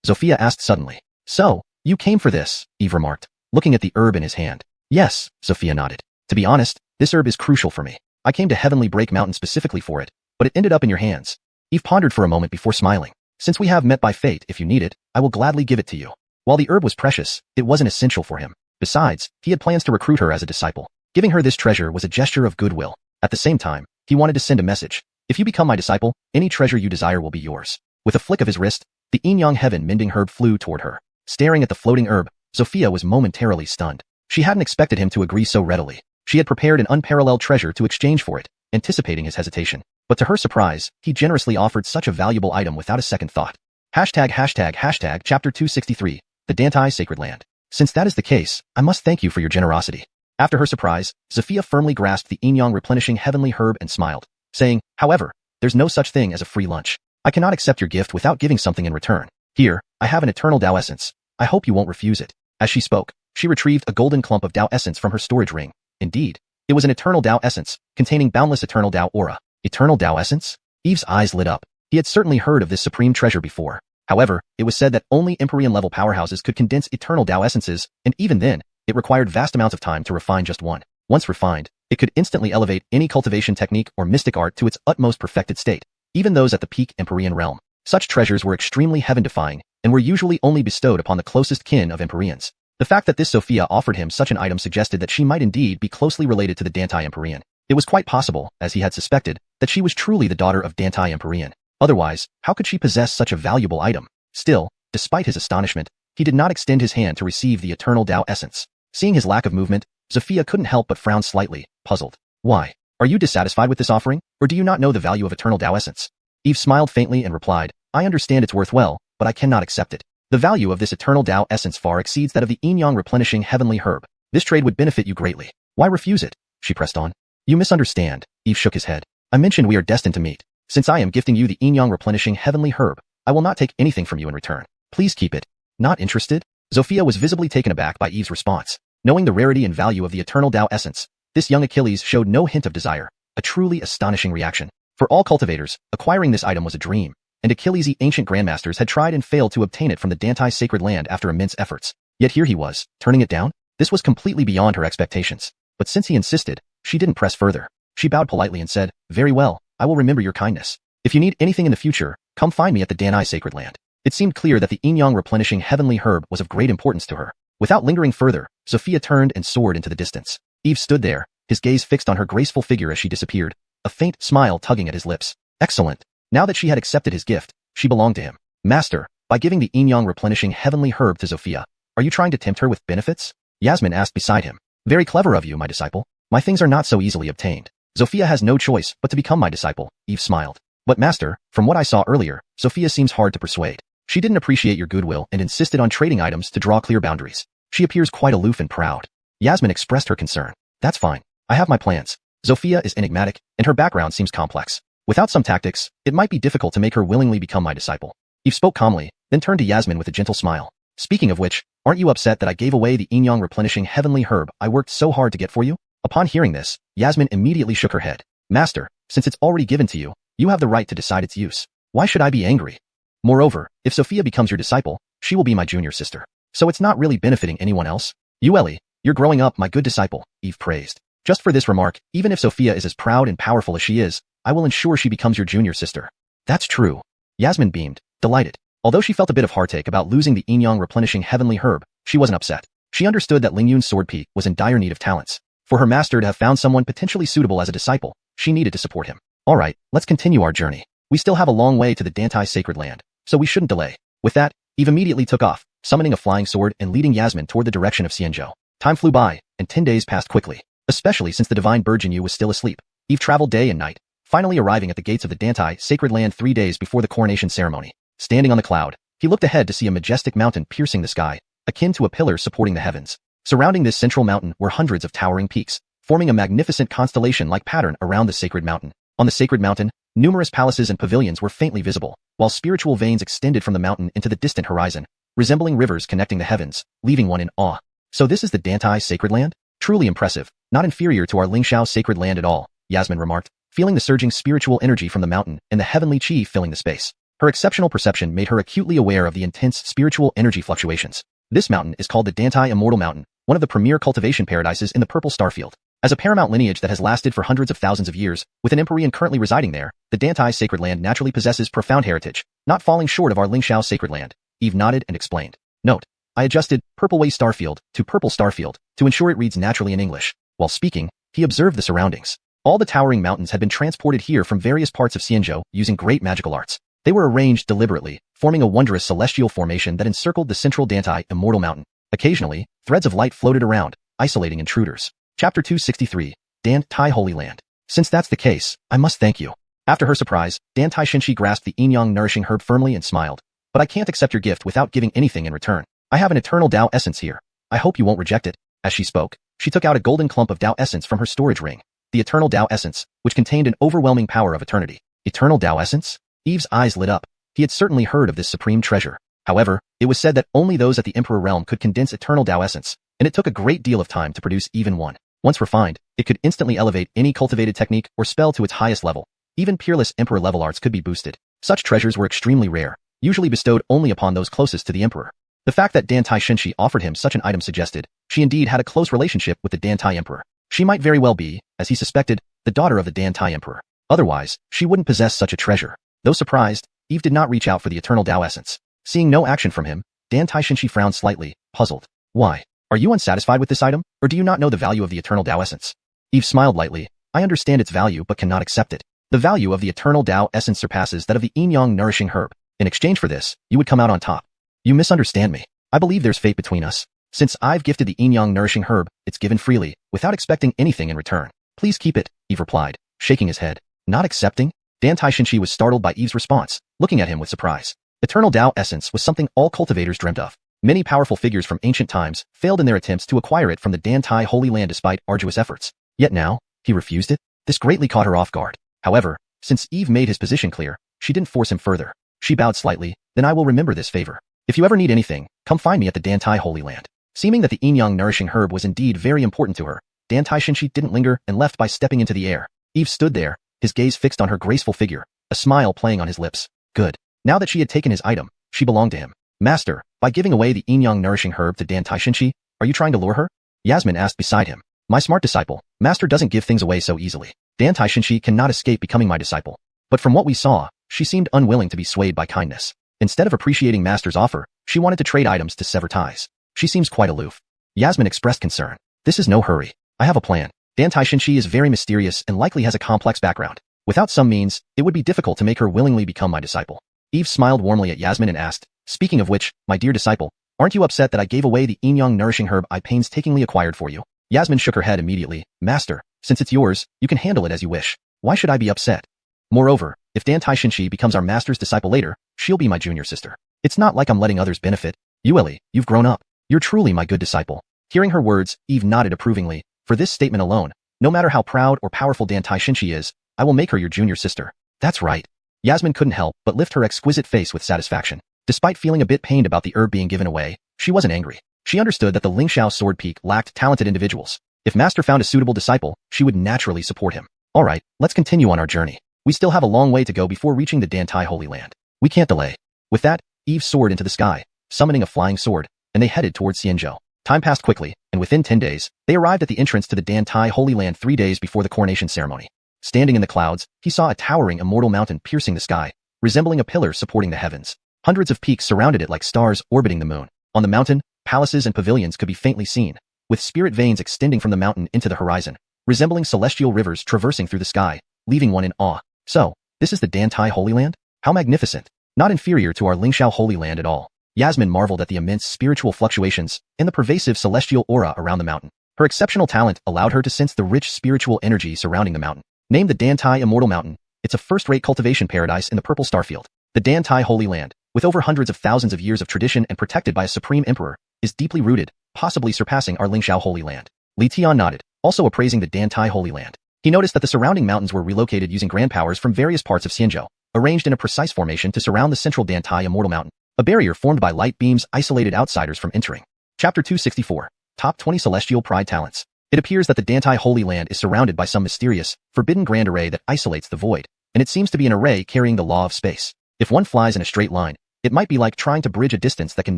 Sophia asked suddenly. So, you came for this, Eve remarked, looking at the herb in his hand. Yes, Sophia nodded. To be honest, this herb is crucial for me. I came to Heavenly Break Mountain specifically for it, but it ended up in your hands. Eve pondered for a moment before smiling. Since we have met by fate, if you need it, I will gladly give it to you. While the herb was precious, it wasn't essential for him. Besides, he had plans to recruit her as a disciple. Giving her this treasure was a gesture of goodwill. At the same time, he wanted to send a message. If you become my disciple, any treasure you desire will be yours. With a flick of his wrist, the Yin Yang Heaven Mending Herb flew toward her. Staring at the floating herb, Sophia was momentarily stunned. She hadn't expected him to agree so readily. She had prepared an unparalleled treasure to exchange for it, anticipating his hesitation. But to her surprise, he generously offered such a valuable item without a second thought. Chapter 263, the Deities Sacred Land. Since that is the case, I must thank you for your generosity. After her surprise, Sophia firmly grasped the Innyang replenishing heavenly herb and smiled, saying, however, there's no such thing as a free lunch. I cannot accept your gift without giving something in return. Here, I have an eternal Dao essence. I hope you won't refuse it. As she spoke, she retrieved a golden clump of Dao essence from her storage ring. Indeed, it was an eternal Dao essence, containing boundless eternal Dao aura. Eternal Dao essence? Eve's eyes lit up. He had certainly heard of this supreme treasure before. However, it was said that only Empyrean-level powerhouses could condense eternal Dao essences, and even then, it required vast amounts of time to refine just one. Once refined, it could instantly elevate any cultivation technique or mystic art to its utmost perfected state, even those at the peak Empyrean realm. Such treasures were extremely heaven-defying, and were usually only bestowed upon the closest kin of Empyreans. The fact that this Sophia offered him such an item suggested that she might indeed be closely related to the Deities Empyrean. It was quite possible, as he had suspected, that she was truly the daughter of Deities Empyrean. Otherwise, how could she possess such a valuable item? Still, despite his astonishment, he did not extend his hand to receive the eternal Dao essence. Seeing his lack of movement, Sophia couldn't help but frown slightly, puzzled. Why? Are you dissatisfied with this offering, or do you not know the value of eternal Dao essence? Eve smiled faintly and replied, I understand its worth well, but I cannot accept it. The value of this eternal Dao essence far exceeds that of the Innyang replenishing heavenly herb. This trade would benefit you greatly. Why refuse it? She pressed on. You misunderstand. Eve shook his head. I mentioned we are destined to meet. Since I am gifting you the Innyang replenishing heavenly herb, I will not take anything from you in return. Please keep it. Not interested? Sophia was visibly taken aback by Eve's response. Knowing the rarity and value of the eternal Dao essence, this young Achilles showed no hint of desire, a truly astonishing reaction. For all cultivators, acquiring this item was a dream, and Achilles' ancient grandmasters had tried and failed to obtain it from the Deities' sacred land after immense efforts. Yet here he was, turning it down? This was completely beyond her expectations. But since he insisted, she didn't press further. She bowed politely and said, very well, I will remember your kindness. If you need anything in the future, come find me at the Deities' sacred land. It seemed clear that the Innyang replenishing heavenly herb was of great importance to her. Without lingering further, Sophia turned and soared into the distance. Eve stood there, his gaze fixed on her graceful figure as she disappeared, a faint smile tugging at his lips. Excellent. Now that she had accepted his gift, she belonged to him. Master, by giving the Innyang replenishing heavenly herb to Sophia, are you trying to tempt her with benefits? Yasmin asked beside him. Very clever of you, my disciple. My things are not so easily obtained. Sophia has no choice but to become my disciple, Eve smiled. But master, from what I saw earlier, Sophia seems hard to persuade. She didn't appreciate your goodwill and insisted on trading items to draw clear boundaries. She appears quite aloof and proud. Yasmin expressed her concern. That's fine. I have my plans. Sophia is enigmatic, and her background seems complex. Without some tactics, it might be difficult to make her willingly become my disciple. Eve spoke calmly, then turned to Yasmin with a gentle smile. Speaking of which, aren't you upset that I gave away the Innyang replenishing heavenly herb I worked so hard to get for you? Upon hearing this, Yasmin immediately shook her head. Master, since it's already given to you, you have the right to decide its use. Why should I be angry? Moreover, if Sophia becomes your disciple, she will be my junior sister. So it's not really benefiting anyone else. You Ellie, you're growing up, my good disciple, Eve praised. Just for this remark, even if Sophia is as proud and powerful as she is, I will ensure she becomes your junior sister. That's true. Yasmin beamed, delighted. Although she felt a bit of heartache about losing the Innyang replenishing heavenly herb, she wasn't upset. She understood that Lingyun's sword peak was in dire need of talents. For her master to have found someone potentially suitable as a disciple, she needed to support him. Alright, let's continue our journey. We still have a long way to the Deities' sacred land, so we shouldn't delay. With that, Eve immediately took off, summoning a flying sword and leading Yasmin toward the direction of Xianxia. Time flew by, and 10 days passed quickly. Especially since the divine bird Jinyu was still asleep. Eve traveled day and night, finally arriving at the gates of the Deities' sacred land 3 days before the coronation ceremony. Standing on the cloud, he looked ahead to see a majestic mountain piercing the sky, akin to a pillar supporting the heavens. Surrounding this central mountain were hundreds of towering peaks, forming a magnificent constellation-like pattern around the sacred mountain. On the sacred mountain, numerous palaces and pavilions were faintly visible, while spiritual veins extended from the mountain into the distant horizon, resembling rivers connecting the heavens, leaving one in awe. So this is the Deities' sacred land? Truly impressive, not inferior to our Lingxiao sacred land at all, Yasmin remarked, feeling the surging spiritual energy from the mountain and the heavenly chi filling the space. Her exceptional perception made her acutely aware of the intense spiritual energy fluctuations. This mountain is called the Deities Immortal Mountain, one of the premier cultivation paradises in the Purple Starfield. As a paramount lineage that has lasted for hundreds of thousands of years, with an Empyrean currently residing there, the Deities' sacred land naturally possesses profound heritage, not falling short of our Lingxiao sacred land. Eve nodded and explained. Note: I adjusted Purple Way Starfield to Purple Starfield to ensure it reads naturally in English. While speaking, he observed the surroundings. All the towering mountains had been transported here from various parts of Xianxia using great magical arts. They were arranged deliberately, forming a wondrous celestial formation that encircled the central Deities Immortal Mountain. Occasionally, threads of light floated around, isolating intruders. Chapter 263, Deities Holy Land. Since that's the case, I must thank you. After her surprise, Deities Shenxi grasped the Innyang nourishing herb firmly and smiled. But I can't accept your gift without giving anything in return. I have an eternal Dao essence here. I hope you won't reject it. As she spoke, she took out a golden clump of Dao essence from her storage ring, the eternal Dao essence, which contained an overwhelming power of eternity. Eternal Dao essence? Eve's eyes lit up. He had certainly heard of this supreme treasure. However, it was said that only those at the Emperor realm could condense eternal Dao essence, and it took a great deal of time to produce even one. Once refined, it could instantly elevate any cultivated technique or spell to its highest level. Even Peerless Emperor level arts could be boosted. Such treasures were extremely rare, usually bestowed only upon those closest to the Emperor. The fact that Dantai Shenxi offered him such an item suggested she indeed had a close relationship with the Dantai Emperor. She might very well be, as he suspected, the daughter of the Dantai Emperor. Otherwise, she wouldn't possess such a treasure. Though surprised, Eve did not reach out for the eternal Dao essence. Seeing no action from him, Dantai Shenxi frowned slightly, puzzled. Why? Are you unsatisfied with this item, or do you not know the value of the eternal Dao essence? Eve smiled lightly. I understand its value but cannot accept it. The value of the eternal Dao essence surpasses that of the Yin-Yang nourishing herb. In exchange for this, you would come out on top. You misunderstand me. I believe there's fate between us. Since I've gifted the Yin-Yang nourishing herb, it's given freely, without expecting anything in return. Please keep it, Eve replied, shaking his head. Not accepting? Dantai Shenxi was startled by Eve's response, looking at him with surprise. Eternal Dao essence was something all cultivators dreamt of. Many powerful figures from ancient times failed in their attempts to acquire it from the Dantai Holy Land despite arduous efforts. Yet now, he refused it? This greatly caught her off guard. However, since Eve made his position clear, she didn't force him further. She bowed slightly. Then I will remember this favor. If you ever need anything, come find me at the Dantai Holy Land. Seeming that the Yin-Yang nourishing herb was indeed very important to her, Dantai Shenxi didn't linger and left by stepping into the air. Eve stood there, his gaze fixed on her graceful figure, a smile playing on his lips. Good. Now that she had taken his item, she belonged to him. Master, by giving away the Yin-Yang nourishing herb to Dantai Shenxi, are you trying to lure her? Yasmin asked beside him. My smart disciple, Master doesn't give things away so easily. Dantai Shenxi cannot escape becoming my disciple. But from what we saw, she seemed unwilling to be swayed by kindness. Instead of appreciating Master's offer, she wanted to trade items to sever ties. She seems quite aloof. Yasmin expressed concern. This is no hurry. I have a plan. Dantai Shenxi is very mysterious and likely has a complex background. Without some means, it would be difficult to make her willingly become my disciple. Eve smiled warmly at Yasmin and asked, speaking of which, my dear disciple, aren't you upset that I gave away the Yin-Yang nourishing herb I painstakingly acquired for you? Yasmin shook her head immediately. Master, since it's yours, you can handle it as you wish. Why should I be upset? Moreover, if Dantai Shenxi becomes our master's disciple later, she'll be my junior sister. It's not like I'm letting others benefit. Yueli, you've grown up. You're truly my good disciple. Hearing her words, Eve nodded approvingly. For this statement alone, no matter how proud or powerful Dantai Shenxi is, I will make her your junior sister. That's right. Yasmin couldn't help but lift her exquisite face with satisfaction. Despite feeling a bit pained about the herb being given away, she wasn't angry. She understood that the Lingxiao Sword Peak lacked talented individuals. If Master found a suitable disciple, she would naturally support him. Alright, let's continue on our journey. We still have a long way to go before reaching the Dantai Holy Land. We can't delay. With that, Eve soared into the sky, summoning a flying sword, and they headed towards Xianxia. Time passed quickly, and within 10 days, they arrived at the entrance to the Dantai Holy Land 3 days before the coronation ceremony. Standing in the clouds, he saw a towering immortal mountain piercing the sky, resembling a pillar supporting the heavens. Hundreds of peaks surrounded it like stars orbiting the moon. On the mountain, palaces and pavilions could be faintly seen, with spirit veins extending from the mountain into the horizon, resembling celestial rivers traversing through the sky, leaving one in awe. So, this is the Dantai Holy Land? How magnificent! Not inferior to our Lingxiao Holy Land at all. Yasmin marveled at the immense spiritual fluctuations and the pervasive celestial aura around the mountain. Her exceptional talent allowed her to sense the rich spiritual energy surrounding the mountain. Named the Dantai Immortal Mountain, it's a first-rate cultivation paradise in the Purple Starfield. The Dantai Holy Land, with over hundreds of thousands of years of tradition and protected by a supreme emperor, is deeply rooted, possibly surpassing our Lingxiao Holy Land. Li Tian nodded, also appraising the Dantai Holy Land. He noticed that the surrounding mountains were relocated using grand powers from various parts of Xianxia, arranged in a precise formation to surround the central Dantai Immortal Mountain. A barrier formed by light beams isolated outsiders from entering. Chapter 264. Top 20 Celestial Pride Talents. It appears that the Dantai Holy Land is surrounded by some mysterious, forbidden grand array that isolates the void, and it seems to be an array carrying the law of space. If one flies in a straight line, it might be like trying to bridge a distance that can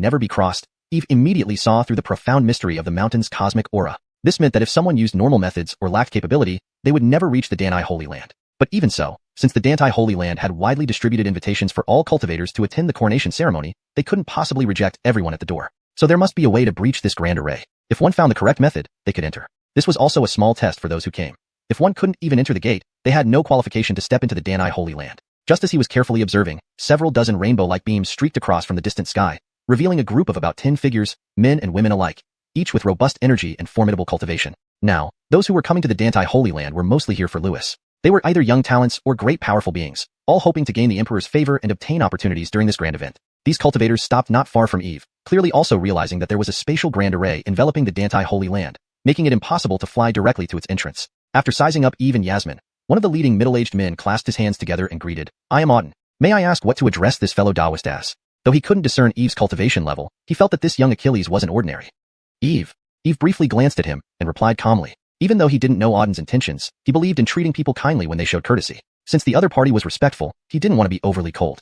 never be crossed. Eve immediately saw through the profound mystery of the mountain's cosmic aura. This meant that if someone used normal methods or lacked capability, they would never reach the Dantai Holy Land. But even so, since the Dantai Holy Land had widely distributed invitations for all cultivators to attend the coronation ceremony, they couldn't possibly reject everyone at the door. So there must be a way to breach this grand array. If one found the correct method, they could enter. This was also a small test for those who came. If one couldn't even enter the gate, they had no qualification to step into the Dantai Holy Land. Just as he was carefully observing, several dozen rainbow-like beams streaked across from the distant sky, revealing a group of about 10 figures, men and women alike, each with robust energy and formidable cultivation. Now, those who were coming to the Dantai Holy Land were mostly here for Lewis. They were either young talents or great powerful beings, all hoping to gain the Emperor's favor and obtain opportunities during this grand event. These cultivators stopped not far from Eve, clearly also realizing that there was a spatial grand array enveloping the Dante Holy Land, making it impossible to fly directly to its entrance. After sizing up Eve and Yasmin, one of the leading middle-aged men clasped his hands together and greeted, "I am Auden. May I ask what to address this fellow Taoist as?" Though he couldn't discern Eve's cultivation level, he felt that this young Achilles wasn't ordinary. Eve briefly glanced at him and replied calmly. Even though he didn't know Auden's intentions, he believed in treating people kindly when they showed courtesy. Since the other party was respectful, he didn't want to be overly cold.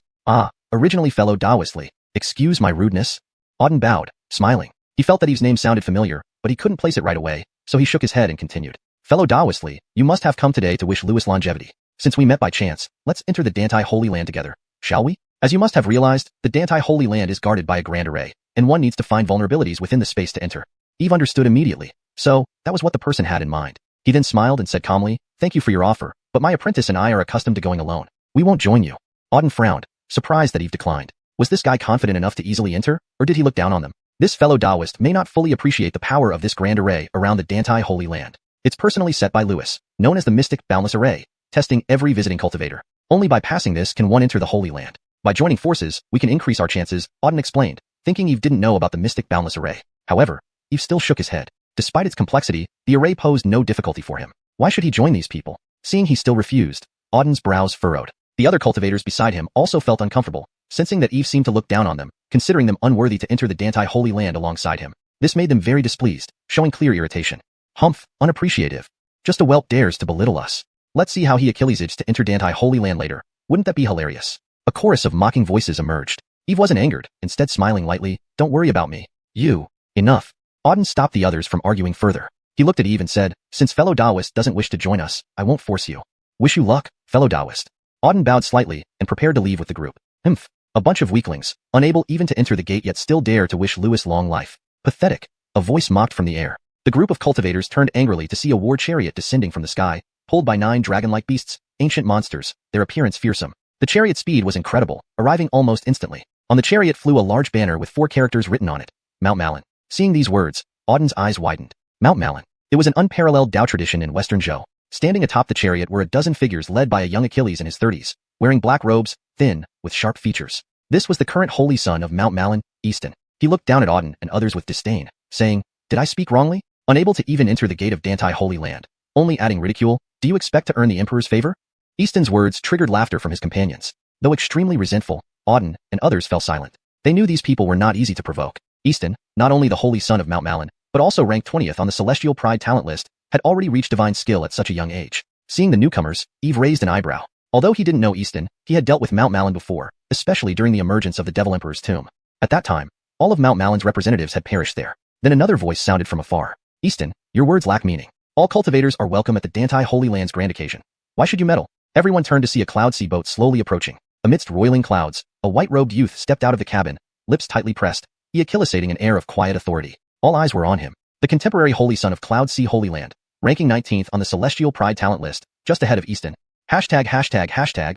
Originally fellow Taoistly. Excuse my rudeness? Auden bowed, smiling. He felt that Eve's name sounded familiar, but he couldn't place it right away, so he shook his head and continued. Fellow Taoistly, you must have come today to wish Lewis longevity. Since we met by chance, let's enter the Dante Holy Land together, shall we? As you must have realized, the Dante Holy Land is guarded by a grand array, and one needs to find vulnerabilities within the space to enter. Eve understood immediately, so that was what the person had in mind. He then smiled and said calmly, "Thank you for your offer, but my apprentice and I are accustomed to going alone. We won't join you." Auden frowned, surprised that Eve declined. Was this guy confident enough to easily enter, or did he look down on them? This fellow Taoist may not fully appreciate the power of this grand array around the Dante Holy Land. It's personally set by Lewis, known as the Mystic Boundless Array, testing every visiting cultivator. Only by passing this can one enter the Holy Land. By joining forces, we can increase our chances, Auden explained, thinking Eve didn't know about the Mystic Boundless Array. However, Eve still shook his head. Despite its complexity, the array posed no difficulty for him. Why should he join these people? Seeing he still refused, Auden's brows furrowed. The other cultivators beside him also felt uncomfortable, sensing that Eve seemed to look down on them, considering them unworthy to enter the Dante Holy Land alongside him. This made them very displeased, showing clear irritation. Humph, unappreciative. Just a whelp dares to belittle us. Let's see how he Achillesaged to enter Dante Holy Land later. Wouldn't that be hilarious? A chorus of mocking voices emerged. Eve wasn't angered, instead smiling lightly. Don't worry about me. You. Enough. Auden stopped the others from arguing further. He looked at Eve and said, "Since fellow Taoist doesn't wish to join us, I won't force you. Wish you luck, fellow Taoist." Auden bowed slightly and prepared to leave with the group. Humph. A bunch of weaklings, unable even to enter the gate yet still dare to wish Lewis long life. Pathetic. A voice mocked from the air. The group of cultivators turned angrily to see a war chariot descending from the sky, pulled by 9 dragon-like beasts, ancient monsters, their appearance fearsome. The chariot's speed was incredible, arriving almost instantly. On the chariot flew a large banner with 4 characters written on it. Mount Malin. Seeing these words, Auden's eyes widened. Mount Malin. It was an unparalleled Dao tradition in Western Zhou. Standing atop the chariot were a dozen figures led by a young Achilles in his 30s, wearing black robes, thin, with sharp features. This was the current holy son of Mount Malin, Easton. He looked down at Auden and others with disdain, saying, "Did I speak wrongly? Unable to even enter the gate of Dante Holy Land. Only adding ridicule, do you expect to earn the Emperor's favor?" Easton's words triggered laughter from his companions. Though extremely resentful, Auden and others fell silent. They knew these people were not easy to provoke. Easton, not only the holy son of Mount Malin, but also ranked 20th on the Celestial Pride talent list, had already reached divine skill at such a young age. Seeing the newcomers, Eve raised an eyebrow. Although he didn't know Easton, he had dealt with Mount Malin before, especially during the emergence of the Devil Emperor's tomb. At that time, all of Mount Malin's representatives had perished there. Then another voice sounded from afar. "Easton, your words lack meaning. All cultivators are welcome at the Dante Holy Land's grand occasion. Why should you meddle?" Everyone turned to see a cloud sea boat slowly approaching. Amidst roiling clouds, a white-robed youth stepped out of the cabin, lips tightly pressed, Achillesating an air of quiet authority. All eyes were on him. The contemporary holy son of Cloud Sea Holy Land, ranking 19th on the Celestial Pride talent list, just ahead of Easton. Hashtag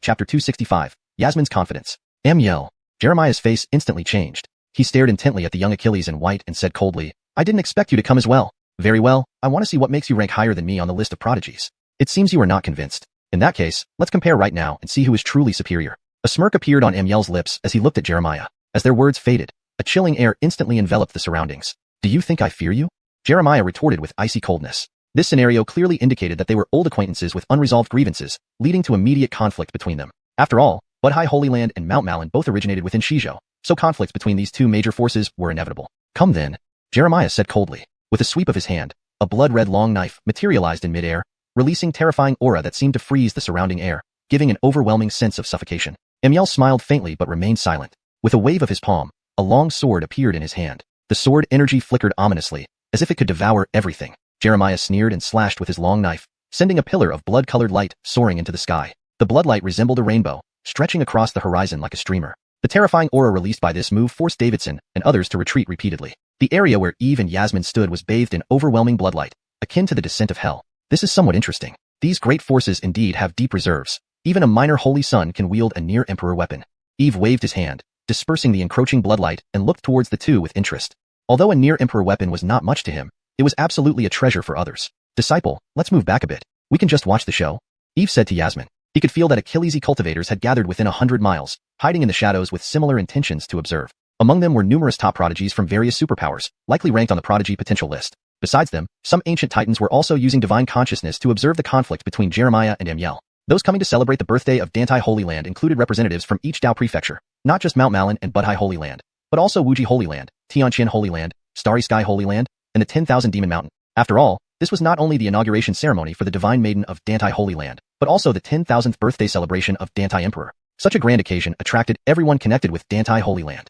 chapter 265, Yasmin's confidence. Yell. Jeremiah's face instantly changed. He stared intently at the young Achilles in white and said coldly, "I didn't expect you to come as well." "Very well, I want to see what makes you rank higher than me on the list of prodigies." "It seems you are not convinced. In that case, let's compare right now and see who is truly superior." A smirk appeared on Yell's lips as he looked at Jeremiah. As their words faded, a chilling air instantly enveloped the surroundings. "Do you think I fear you?" Jeremiah retorted with icy coldness. This scenario clearly indicated that they were old acquaintances with unresolved grievances, leading to immediate conflict between them. After all, Budhai Holy Land and Mount Malin both originated within Shizhou, so conflicts between these two major forces were inevitable. "Come then," Jeremiah said coldly. With a sweep of his hand, a blood-red long knife materialized in midair, releasing terrifying aura that seemed to freeze the surrounding air, giving an overwhelming sense of suffocation. Emil smiled faintly but remained silent. With a wave of his palm, a long sword appeared in his hand. The sword energy flickered ominously, as if it could devour everything. Jeremiah sneered and slashed with his long knife, sending a pillar of blood-colored light soaring into the sky. The bloodlight resembled a rainbow, stretching across the horizon like a streamer. The terrifying aura released by this move forced Davidson and others to retreat repeatedly. The area where Eve and Yasmin stood was bathed in overwhelming bloodlight, akin to the descent of hell. This is somewhat interesting. These great forces indeed have deep reserves. Even a minor holy son can wield a near-emperor weapon. Eve waved his hand, dispersing the encroaching bloodlight, and looked towards the two with interest. Although a near-emperor weapon was not much to him, it was absolutely a treasure for others. "Disciple, let's move back a bit. We can just watch the show," Eve said to Yasmin. He could feel that Achillesy cultivators had gathered within 100 miles, hiding in the shadows with similar intentions to observe. Among them were numerous top prodigies from various superpowers, likely ranked on the prodigy potential list. Besides them, some ancient titans were also using divine consciousness to observe the conflict between Jeremiah and Amiel. Those coming to celebrate the birthday of Dantai Holy Land included representatives from each Dao prefecture, not just Mount Malin and Budhai Holy Land, but also Wuji Holy Land, Tianqian Holy Land, Starry Sky Holy Land, and the 10,000 Demon Mountain. After all, this was not only the inauguration ceremony for the Divine Maiden of Dantai Holy Land, but also the 10,000th birthday celebration of Dantai Emperor. Such a grand occasion attracted everyone connected with Dantai Holy Land.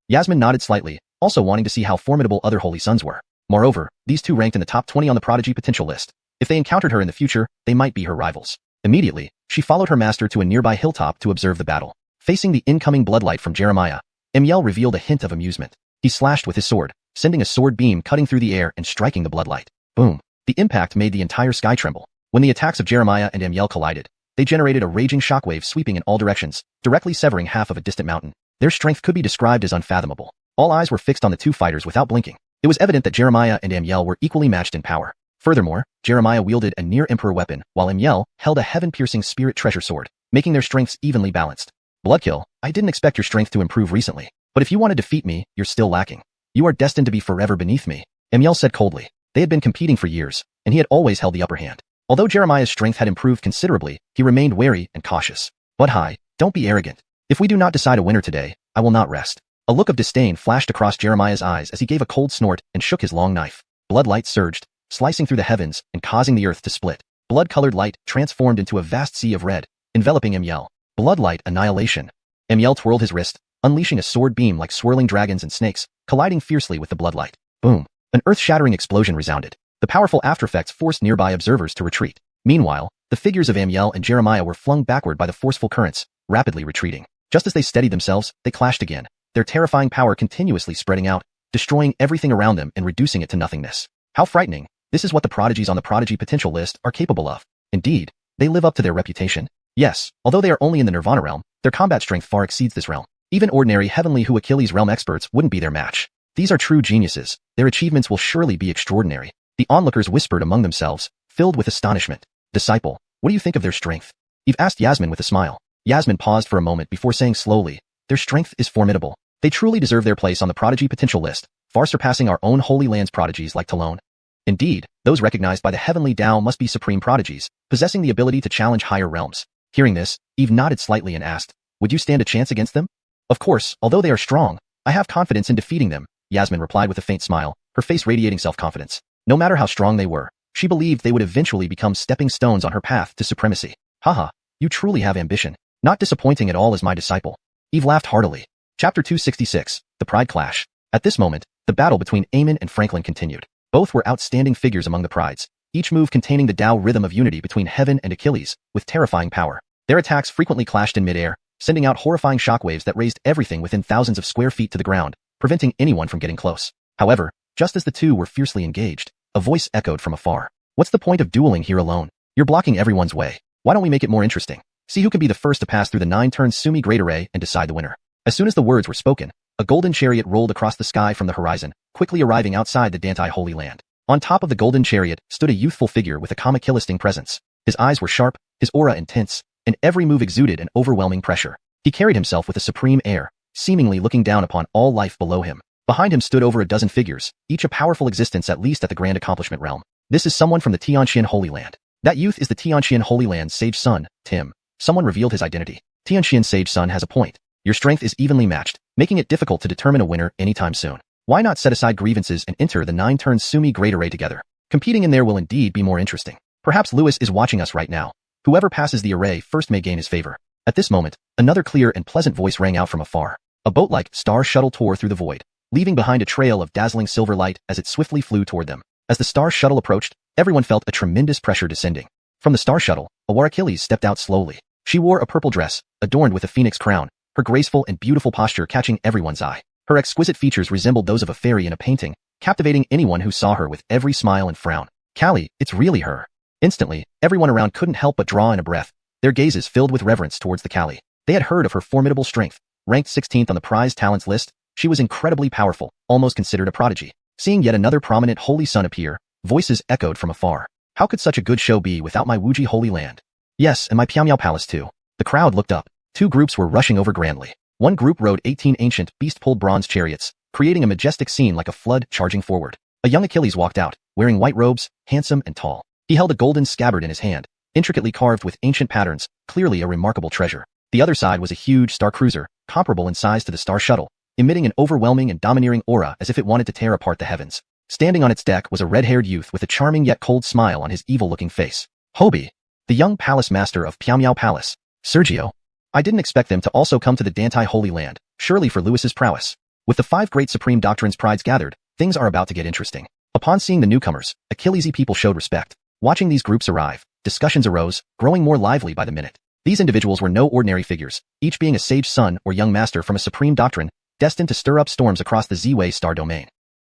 Yasmin nodded slightly, also wanting to see how formidable other Holy Sons were. Moreover, these two ranked in the top 20 on the prodigy potential list. If they encountered her in the future, they might be her rivals. Immediately, she followed her master to a nearby hilltop to observe the battle. Facing the incoming bloodlight from Jeremiah, Amiel revealed a hint of amusement. He slashed with his sword, sending a sword beam cutting through the air and striking the bloodlight. Boom. The impact made the entire sky tremble. When the attacks of Jeremiah and Amiel collided, they generated a raging shockwave sweeping in all directions, directly severing half of a distant mountain. Their strength could be described as unfathomable. All eyes were fixed on the two fighters without blinking. It was evident that Jeremiah and Amiel were equally matched in power. Furthermore, Jeremiah wielded a near-emperor weapon, while Amiel held a heaven-piercing spirit treasure sword, making their strengths evenly balanced. Bloodkill, I didn't expect your strength to improve recently, but if you want to defeat me, you're still lacking. You are destined to be forever beneath me, Amiel said coldly. They had been competing for years, and he had always held the upper hand. Although Jeremiah's strength had improved considerably, he remained wary and cautious. Budhai, don't be arrogant. If we do not decide a winner today, I will not rest. A look of disdain flashed across Jeremiah's eyes as he gave a cold snort and shook his long knife. Bloodlight surged, slicing through the heavens and causing the earth to split. Blood-colored light transformed into a vast sea of red, enveloping Amiel. Bloodlight annihilation. Amiel twirled his wrist, unleashing a sword beam like swirling dragons and snakes, colliding fiercely with the bloodlight. Boom. An earth-shattering explosion resounded. The powerful aftereffects forced nearby observers to retreat. Meanwhile, the figures of Amiel and Jeremiah were flung backward by the forceful currents, rapidly retreating. Just as they steadied themselves, they clashed again, their terrifying power continuously spreading out, destroying everything around them and reducing it to nothingness. How frightening. This is what the prodigies on the prodigy potential list are capable of. Indeed, they live up to their reputation. Yes, although they are only in the Nirvana realm, their combat strength far exceeds this realm. Even ordinary heavenly Hu Achilles realm experts wouldn't be their match. These are true geniuses. Their achievements will surely be extraordinary. The onlookers whispered among themselves, filled with astonishment. Disciple, what do you think of their strength? Eve asked Yasmin with a smile. Yasmin paused for a moment before saying slowly, their strength is formidable. They truly deserve their place on the prodigy potential list, far surpassing our own Holy Land's prodigies like Talon. Indeed, those recognized by the heavenly Tao must be supreme prodigies, possessing the ability to challenge higher realms. Hearing this, Eve nodded slightly and asked, would you stand a chance against them? Of course, although they are strong, I have confidence in defeating them, Yasmin replied with a faint smile, her face radiating self-confidence. No matter how strong they were, she believed they would eventually become stepping stones on her path to supremacy. Haha, you truly have ambition. Not disappointing at all as my disciple. Eve laughed heartily. Chapter 266, The Pride Clash. At this moment, the battle between Eamon and Franklin continued. Both were outstanding figures among the prides, each move containing the Tao rhythm of unity between Heaven and Achilles, with terrifying power. Their attacks frequently clashed in midair, sending out horrifying shockwaves that raised everything within thousands of square feet to the ground, preventing anyone from getting close. However, just as the two were fiercely engaged, a voice echoed from afar. What's the point of dueling here alone? You're blocking everyone's way. Why don't we make it more interesting? See who can be the first to pass through the 9-turn Sumi Great Array and decide the winner. As soon as the words were spoken, a golden chariot rolled across the sky from the horizon, quickly arriving outside the Dantai Holy Land. On top of the golden chariot stood a youthful figure with a Kama-Killisting presence. His eyes were sharp, his aura intense, and every move exuded an overwhelming pressure. He carried himself with a supreme air, seemingly looking down upon all life below him. Behind him stood over a dozen figures, each a powerful existence at least at the Grand Accomplishment realm. This is someone from the Tianqian Holy Land. That youth is the Tianqian Holy Land's sage son, Tim. Someone revealed his identity. Tianqian sage son has a point. Your strength is evenly matched, making it difficult to determine a winner anytime soon. Why not set aside grievances and enter the 9-turn Sumi Great Array together? Competing in there will indeed be more interesting. Perhaps Lewis is watching us right now. Whoever passes the array first may gain his favor. At this moment, another clear and pleasant voice rang out from afar. A boat-like star shuttle tore through the void, leaving behind a trail of dazzling silver light as it swiftly flew toward them. As the star shuttle approached, everyone felt a tremendous pressure descending. From the star shuttle, Awar Achilles stepped out slowly. She wore a purple dress, adorned with a phoenix crown, her graceful and beautiful posture catching everyone's eye. Her exquisite features resembled those of a fairy in a painting, captivating anyone who saw her with every smile and frown. Callie, it's really her. Instantly, everyone around couldn't help but draw in a breath, their gazes filled with reverence towards the Callie. They had heard of her formidable strength. Ranked 16th on the prize talents list, she was incredibly powerful, almost considered a prodigy. Seeing yet another prominent holy son appear, voices echoed from afar. How could such a good show be without my Wuji Holy Land? Yes, and my Piamiao Palace too. The crowd looked up. Two groups were rushing over grandly. One group rode 18 ancient, beast-pulled bronze chariots, creating a majestic scene like a flood charging forward. A young Achilles walked out, wearing white robes, handsome and tall. He held a golden scabbard in his hand, intricately carved with ancient patterns, clearly a remarkable treasure. The other side was a huge star cruiser, comparable in size to the Star Shuttle, emitting an overwhelming and domineering aura as if it wanted to tear apart the heavens. Standing on its deck was a red-haired youth with a charming yet cold smile on his evil-looking face. Hobie, the young palace master of Piao Palace. Sergio. I didn't expect them to also come to the Dante Holy Land, surely for Lewis's prowess. With the 5 great supreme doctrines prides gathered, things are about to get interesting. Upon seeing the newcomers, Achillesy people showed respect. Watching these groups arrive, discussions arose, growing more lively by the minute. These individuals were no ordinary figures, each being a sage son or young master from a supreme doctrine, destined to stir up storms across the Z-Way star domain.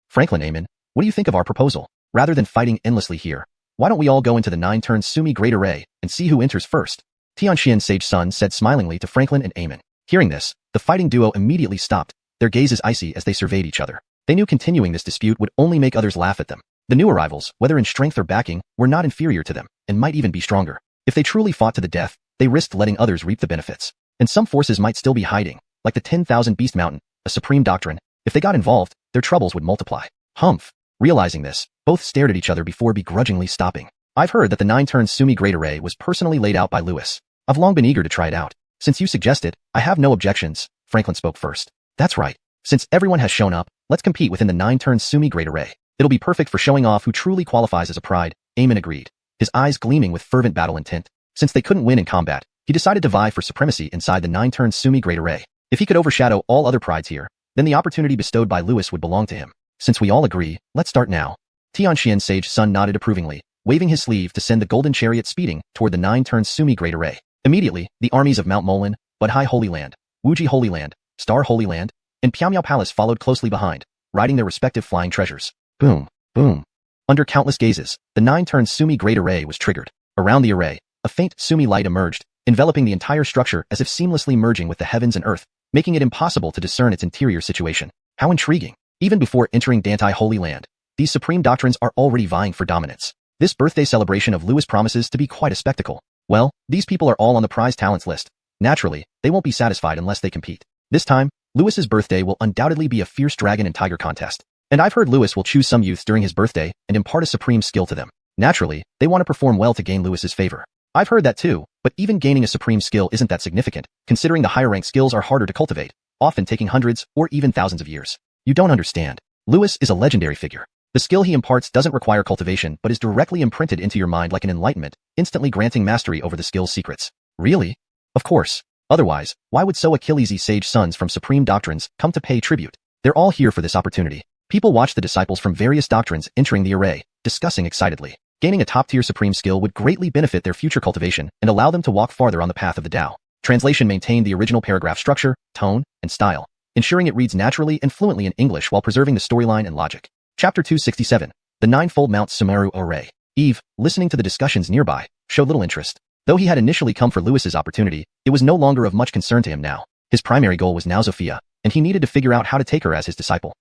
Franklin Amen, what do you think of our proposal? Rather than fighting endlessly here, why don't we all go into the 9-turn Sumi Great Array and see who enters first? Tianxian Sage Sun said smilingly to Franklin and Amen. Hearing this, the fighting duo immediately stopped, their gazes icy as they surveyed each other. They knew continuing this dispute would only make others laugh at them. The new arrivals, whether in strength or backing, were not inferior to them, and might even be stronger. If they truly fought to the death, they risked letting others reap the benefits. And some forces might still be hiding, like the 10,000 Beast Mountain, a supreme doctrine. If they got involved, their troubles would multiply. Humph. Realizing this, both stared at each other before begrudgingly stopping. I've heard that the 9-turn Sumi Great Array was personally laid out by Lewis. I've long been eager to try it out. Since you suggest it, I have no objections, Franklin spoke first. That's right. Since everyone has shown up, let's compete within the 9-turn Sumi Great Array. It'll be perfect for showing off who truly qualifies as a pride, Amen agreed, his eyes gleaming with fervent battle intent. Since they couldn't win in combat, he decided to vie for supremacy inside the 9-turn Sumi Great Array. If he could overshadow all other prides here, then the opportunity bestowed by Lewis would belong to him. Since we all agree, let's start now. Tianxian Sage Sun nodded approvingly, waving his sleeve to send the golden chariot speeding toward the 9-turn Sumi Great Array. Immediately, the armies of Mount Molin, Budhai Holy Land, Wuji Holy Land, Star Holy Land, and Piao Palace followed closely behind, riding their respective flying treasures. Boom, boom. Under countless gazes, the 9-turn Sumi Great Array was triggered. Around the array, a faint Sumi light emerged, enveloping the entire structure as if seamlessly merging with the heavens and earth, making it impossible to discern its interior situation. How intriguing. Even before entering Dante Holy Land, these supreme doctrines are already vying for dominance. This birthday celebration of Lewis promises to be quite a spectacle. Well, these people are all on the prize talents list. Naturally, they won't be satisfied unless they compete. This time, Lewis's birthday will undoubtedly be a fierce dragon and tiger contest. And I've heard Lewis will choose some youths during his birthday and impart a supreme skill to them. Naturally, they want to perform well to gain Lewis's favor. I've heard that too, but even gaining a supreme skill isn't that significant, considering the higher rank skills are harder to cultivate, often taking hundreds or even thousands of years. You don't understand. Lewis is a legendary figure. The skill he imparts doesn't require cultivation but is directly imprinted into your mind like an enlightenment, instantly granting mastery over the skill's secrets. Really? Of course. Otherwise, why would so Achillesy sage sons from supreme doctrines come to pay tribute? They're all here for this opportunity. People watch the disciples from various doctrines entering the array, discussing excitedly. Gaining a top-tier supreme skill would greatly benefit their future cultivation and allow them to walk farther on the path of the Tao. Translation maintained the original paragraph structure, tone, and style, ensuring it reads naturally and fluently in English while preserving the storyline and logic. Chapter 267, The Ninefold Mount Sumeru Array. Eve, listening to the discussions nearby, showed little interest. Though he had initially come for Lewis's opportunity, it was no longer of much concern to him now. His primary goal was now Zofia, and he needed to figure out how to take her as his disciple.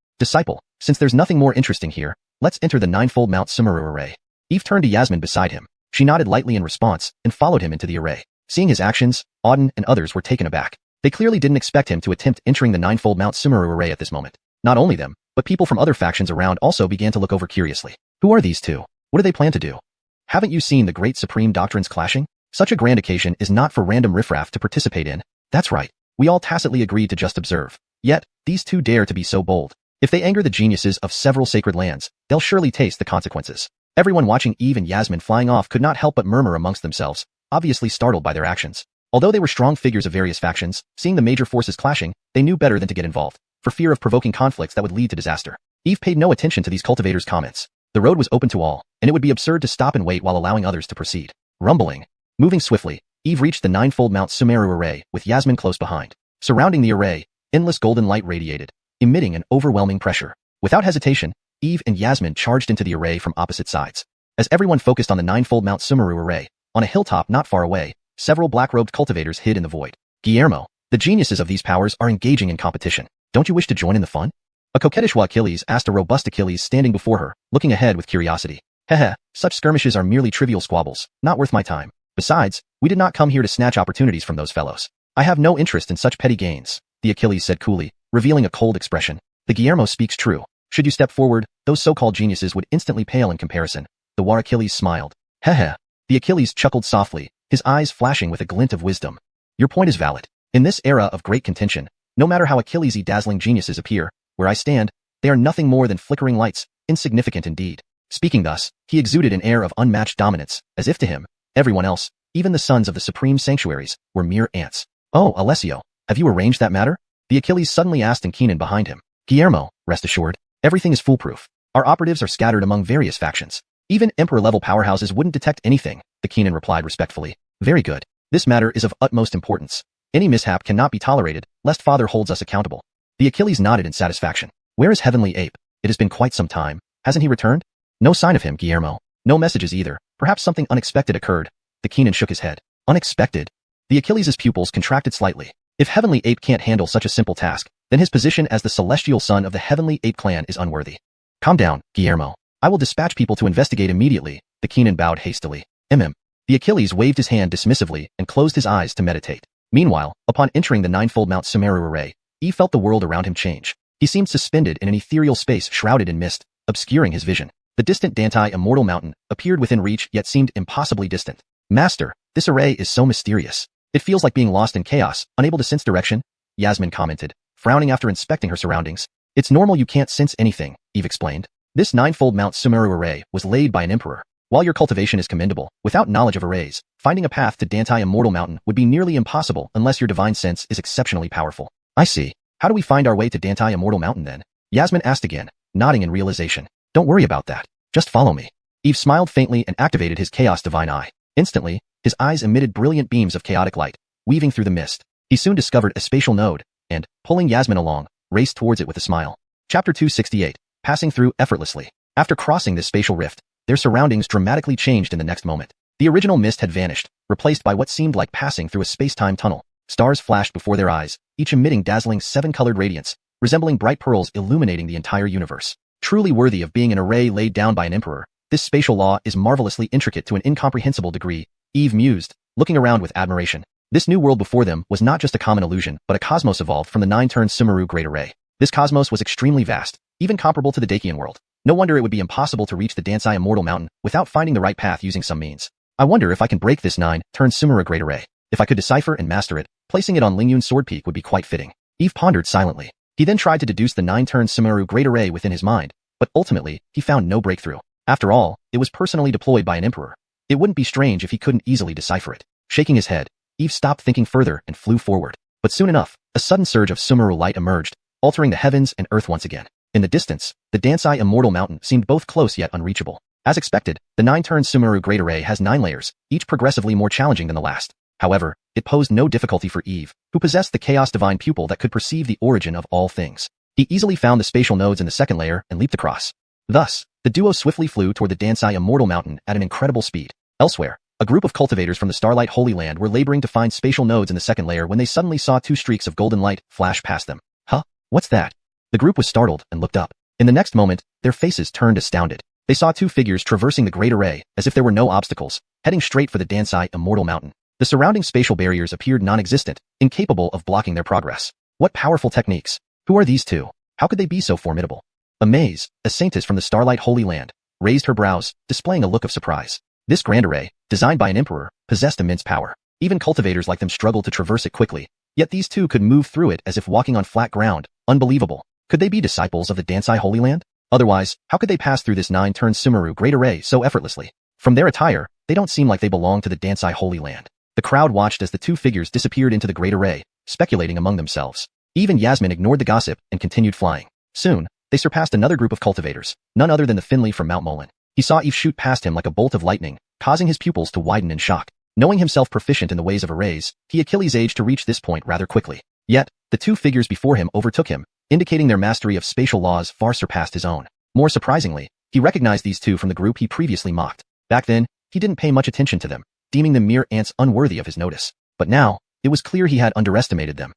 Since there's nothing more interesting here, let's enter the Ninefold Mount Sumeru Array. Eve turned to Yasmin beside him. She nodded lightly in response and followed him into the array. Seeing his actions, Auden and others were taken aback. They clearly didn't expect him to attempt entering the Ninefold Mount Sumeru Array at this moment. Not only them, but people from other factions around also began to look over curiously. Who are these two? What do they plan to do? Haven't you seen the great supreme doctrines clashing? Such a grand occasion is not for random riffraff to participate in. That's right. We all tacitly agreed to just observe. Yet, these two dare to be so bold. If they anger the geniuses of several sacred lands, they'll surely taste the consequences. Everyone watching Eve and Yasmin flying off could not help but murmur amongst themselves, obviously startled by their actions. Although they were strong figures of various factions, seeing the major forces clashing, they knew better than to get involved, for fear of provoking conflicts that would lead to disaster. Eve paid no attention to these cultivators' comments. The road was open to all, and it would be absurd to stop and wait while allowing others to proceed. Rumbling. Moving swiftly, Eve reached the Ninefold Mount Sumeru Array, with Yasmin close behind. Surrounding the array, endless golden light radiated, emitting an overwhelming pressure. Without hesitation, Eve and Yasmin charged into the array from opposite sides. As everyone focused on the Ninefold Mount Sumeru Array, on a hilltop not far away, several black-robed cultivators hid in the void. Guillermo, the geniuses of these powers are engaging in competition. Don't you wish to join in the fun? A coquettish Achilles asked a robust Achilles standing before her, looking ahead with curiosity. Heh, such skirmishes are merely trivial squabbles, not worth my time. Besides, we did not come here to snatch opportunities from those fellows. I have no interest in such petty gains, the Achilles said coolly, revealing a cold expression. The Guillermo speaks true. Should you step forward, those so-called geniuses would instantly pale in comparison. The War Achilles smiled. Heh. The Achilles chuckled softly, his eyes flashing with a glint of wisdom. Your point is valid. In this era of great contention, no matter how Achilles-y dazzling geniuses appear, where I stand, they are nothing more than flickering lights, insignificant indeed. Speaking thus, he exuded an air of unmatched dominance, as if to him, everyone else, even the sons of the supreme sanctuaries, were mere ants. Oh, Alessio, have you arranged that matter? The Achilles suddenly asked in Keenan behind him. Guillermo, rest assured, everything is foolproof. Our operatives are scattered among various factions. Even Emperor-level powerhouses wouldn't detect anything, the Keenan replied respectfully. Very good. This matter is of utmost importance. Any mishap cannot be tolerated, lest Father holds us accountable. The Achilles nodded in satisfaction. Where is Heavenly Ape? It has been quite some time. Hasn't he returned? No sign of him, Guillermo. No messages either. Perhaps something unexpected occurred. The Keenan shook his head. Unexpected? The Achilles' pupils contracted slightly. If Heavenly Ape can't handle such a simple task, then his position as the celestial son of the Heavenly Ape clan is unworthy. Calm down, Guillermo. I will dispatch people to investigate immediately. The Keenan bowed hastily. The Achilles waved his hand dismissively and closed his eyes to meditate. Meanwhile, upon entering the ninefold Mount Sumeru array, Eve felt the world around him change. He seemed suspended in an ethereal space shrouded in mist, obscuring his vision. The distant Immortal mountain appeared within reach yet seemed impossibly distant. Master, this array is so mysterious. It feels like being lost in chaos, unable to sense direction, Yasmin commented, frowning after inspecting her surroundings. It's normal you can't sense anything, Eve explained. This ninefold Mount Sumeru array was laid by an emperor. While your cultivation is commendable, without knowledge of arrays, finding a path to Immortal mountain would be nearly impossible unless your divine sense is exceptionally powerful. I see. How do we find our way to Immortal mountain then? Yasmin asked again, nodding in realization. Don't worry about that. Just follow me. Eve smiled faintly and activated his Chaos Divine Eye. Instantly, his eyes emitted brilliant beams of chaotic light, weaving through the mist. He soon discovered a spatial node, and, pulling Yasmin along, raced towards it with a smile. Chapter 268, Passing Through Effortlessly. After crossing this spatial rift, their surroundings dramatically changed in the next moment. The original mist had vanished, replaced by what seemed like passing through a space-time tunnel. Stars flashed before their eyes, each emitting dazzling seven-colored radiance, resembling bright pearls illuminating the entire universe. Truly worthy of being an array laid down by an emperor, this spatial law is marvelously intricate to an incomprehensible degree, Eve mused, looking around with admiration. This new world before them was not just a common illusion, but a cosmos evolved from the nine-turned Sumeru Great Array. This cosmos was extremely vast, even comparable to the Dacian world. No wonder it would be impossible to reach the Immortal mountain without finding the right path using some means. I wonder if I can break this nine-turned Sumeru Great Array. If I could decipher and master it, placing it on Lingyun's sword peak would be quite fitting. Eve pondered silently. He then tried to deduce the nine-turned Sumeru Great Array within his mind, but ultimately, he found no breakthrough. After all, it was personally deployed by an emperor. It wouldn't be strange if he couldn't easily decipher it. Shaking his head, Eve stopped thinking further and flew forward. But soon enough, a sudden surge of Sumeru light emerged, altering the heavens and earth once again. In the distance, the Immortal mountain seemed both close yet unreachable. As expected, the nine-turned Sumeru Great Array has 9 layers, each progressively more challenging than the last. However, it posed no difficulty for Eve, who possessed the Chaos Divine Pupil that could perceive the origin of all things. He easily found the spatial nodes in the second layer and leaped across. Thus, the duo swiftly flew toward the Immortal mountain at an incredible speed. Elsewhere, a group of cultivators from the Starlight Holy Land were laboring to find spatial nodes in the second layer when they suddenly saw 2 streaks of golden light flash past them. Huh? What's that? The group was startled and looked up. In the next moment, their faces turned astounded. They saw 2 figures traversing the great array as if there were no obstacles, heading straight for the Immortal mountain. The surrounding spatial barriers appeared non-existent, incapable of blocking their progress. What powerful techniques! Who are these 2? How could they be so formidable? Amaze, a saintess from the Starlight Holy Land, raised her brows, displaying a look of surprise. This grand array, designed by an emperor, possessed immense power. Even cultivators like them struggled to traverse it quickly, yet these 2 could move through it as if walking on flat ground. Unbelievable. Could they be disciples of the Holy Land? Otherwise, how could they pass through this 9-turned Sumeru Great Array so effortlessly? From their attire, they don't seem like they belong to the Holy Land. The crowd watched as the 2 figures disappeared into the great array, speculating among themselves. Even Yasmin ignored the gossip and continued flying. Soon, they surpassed another group of cultivators, none other than the Finley from Mount Molan. He saw Eve shoot past him like a bolt of lightning, causing his pupils to widen in shock. Knowing himself proficient in the ways of arrays, he Achilles aged to reach this point rather quickly. Yet, the 2 figures before him overtook him, indicating their mastery of spatial laws far surpassed his own. More surprisingly, he recognized these 2 from the group he previously mocked. Back then, he didn't pay much attention to them, deeming them mere ants unworthy of his notice. But now, it was clear he had underestimated them.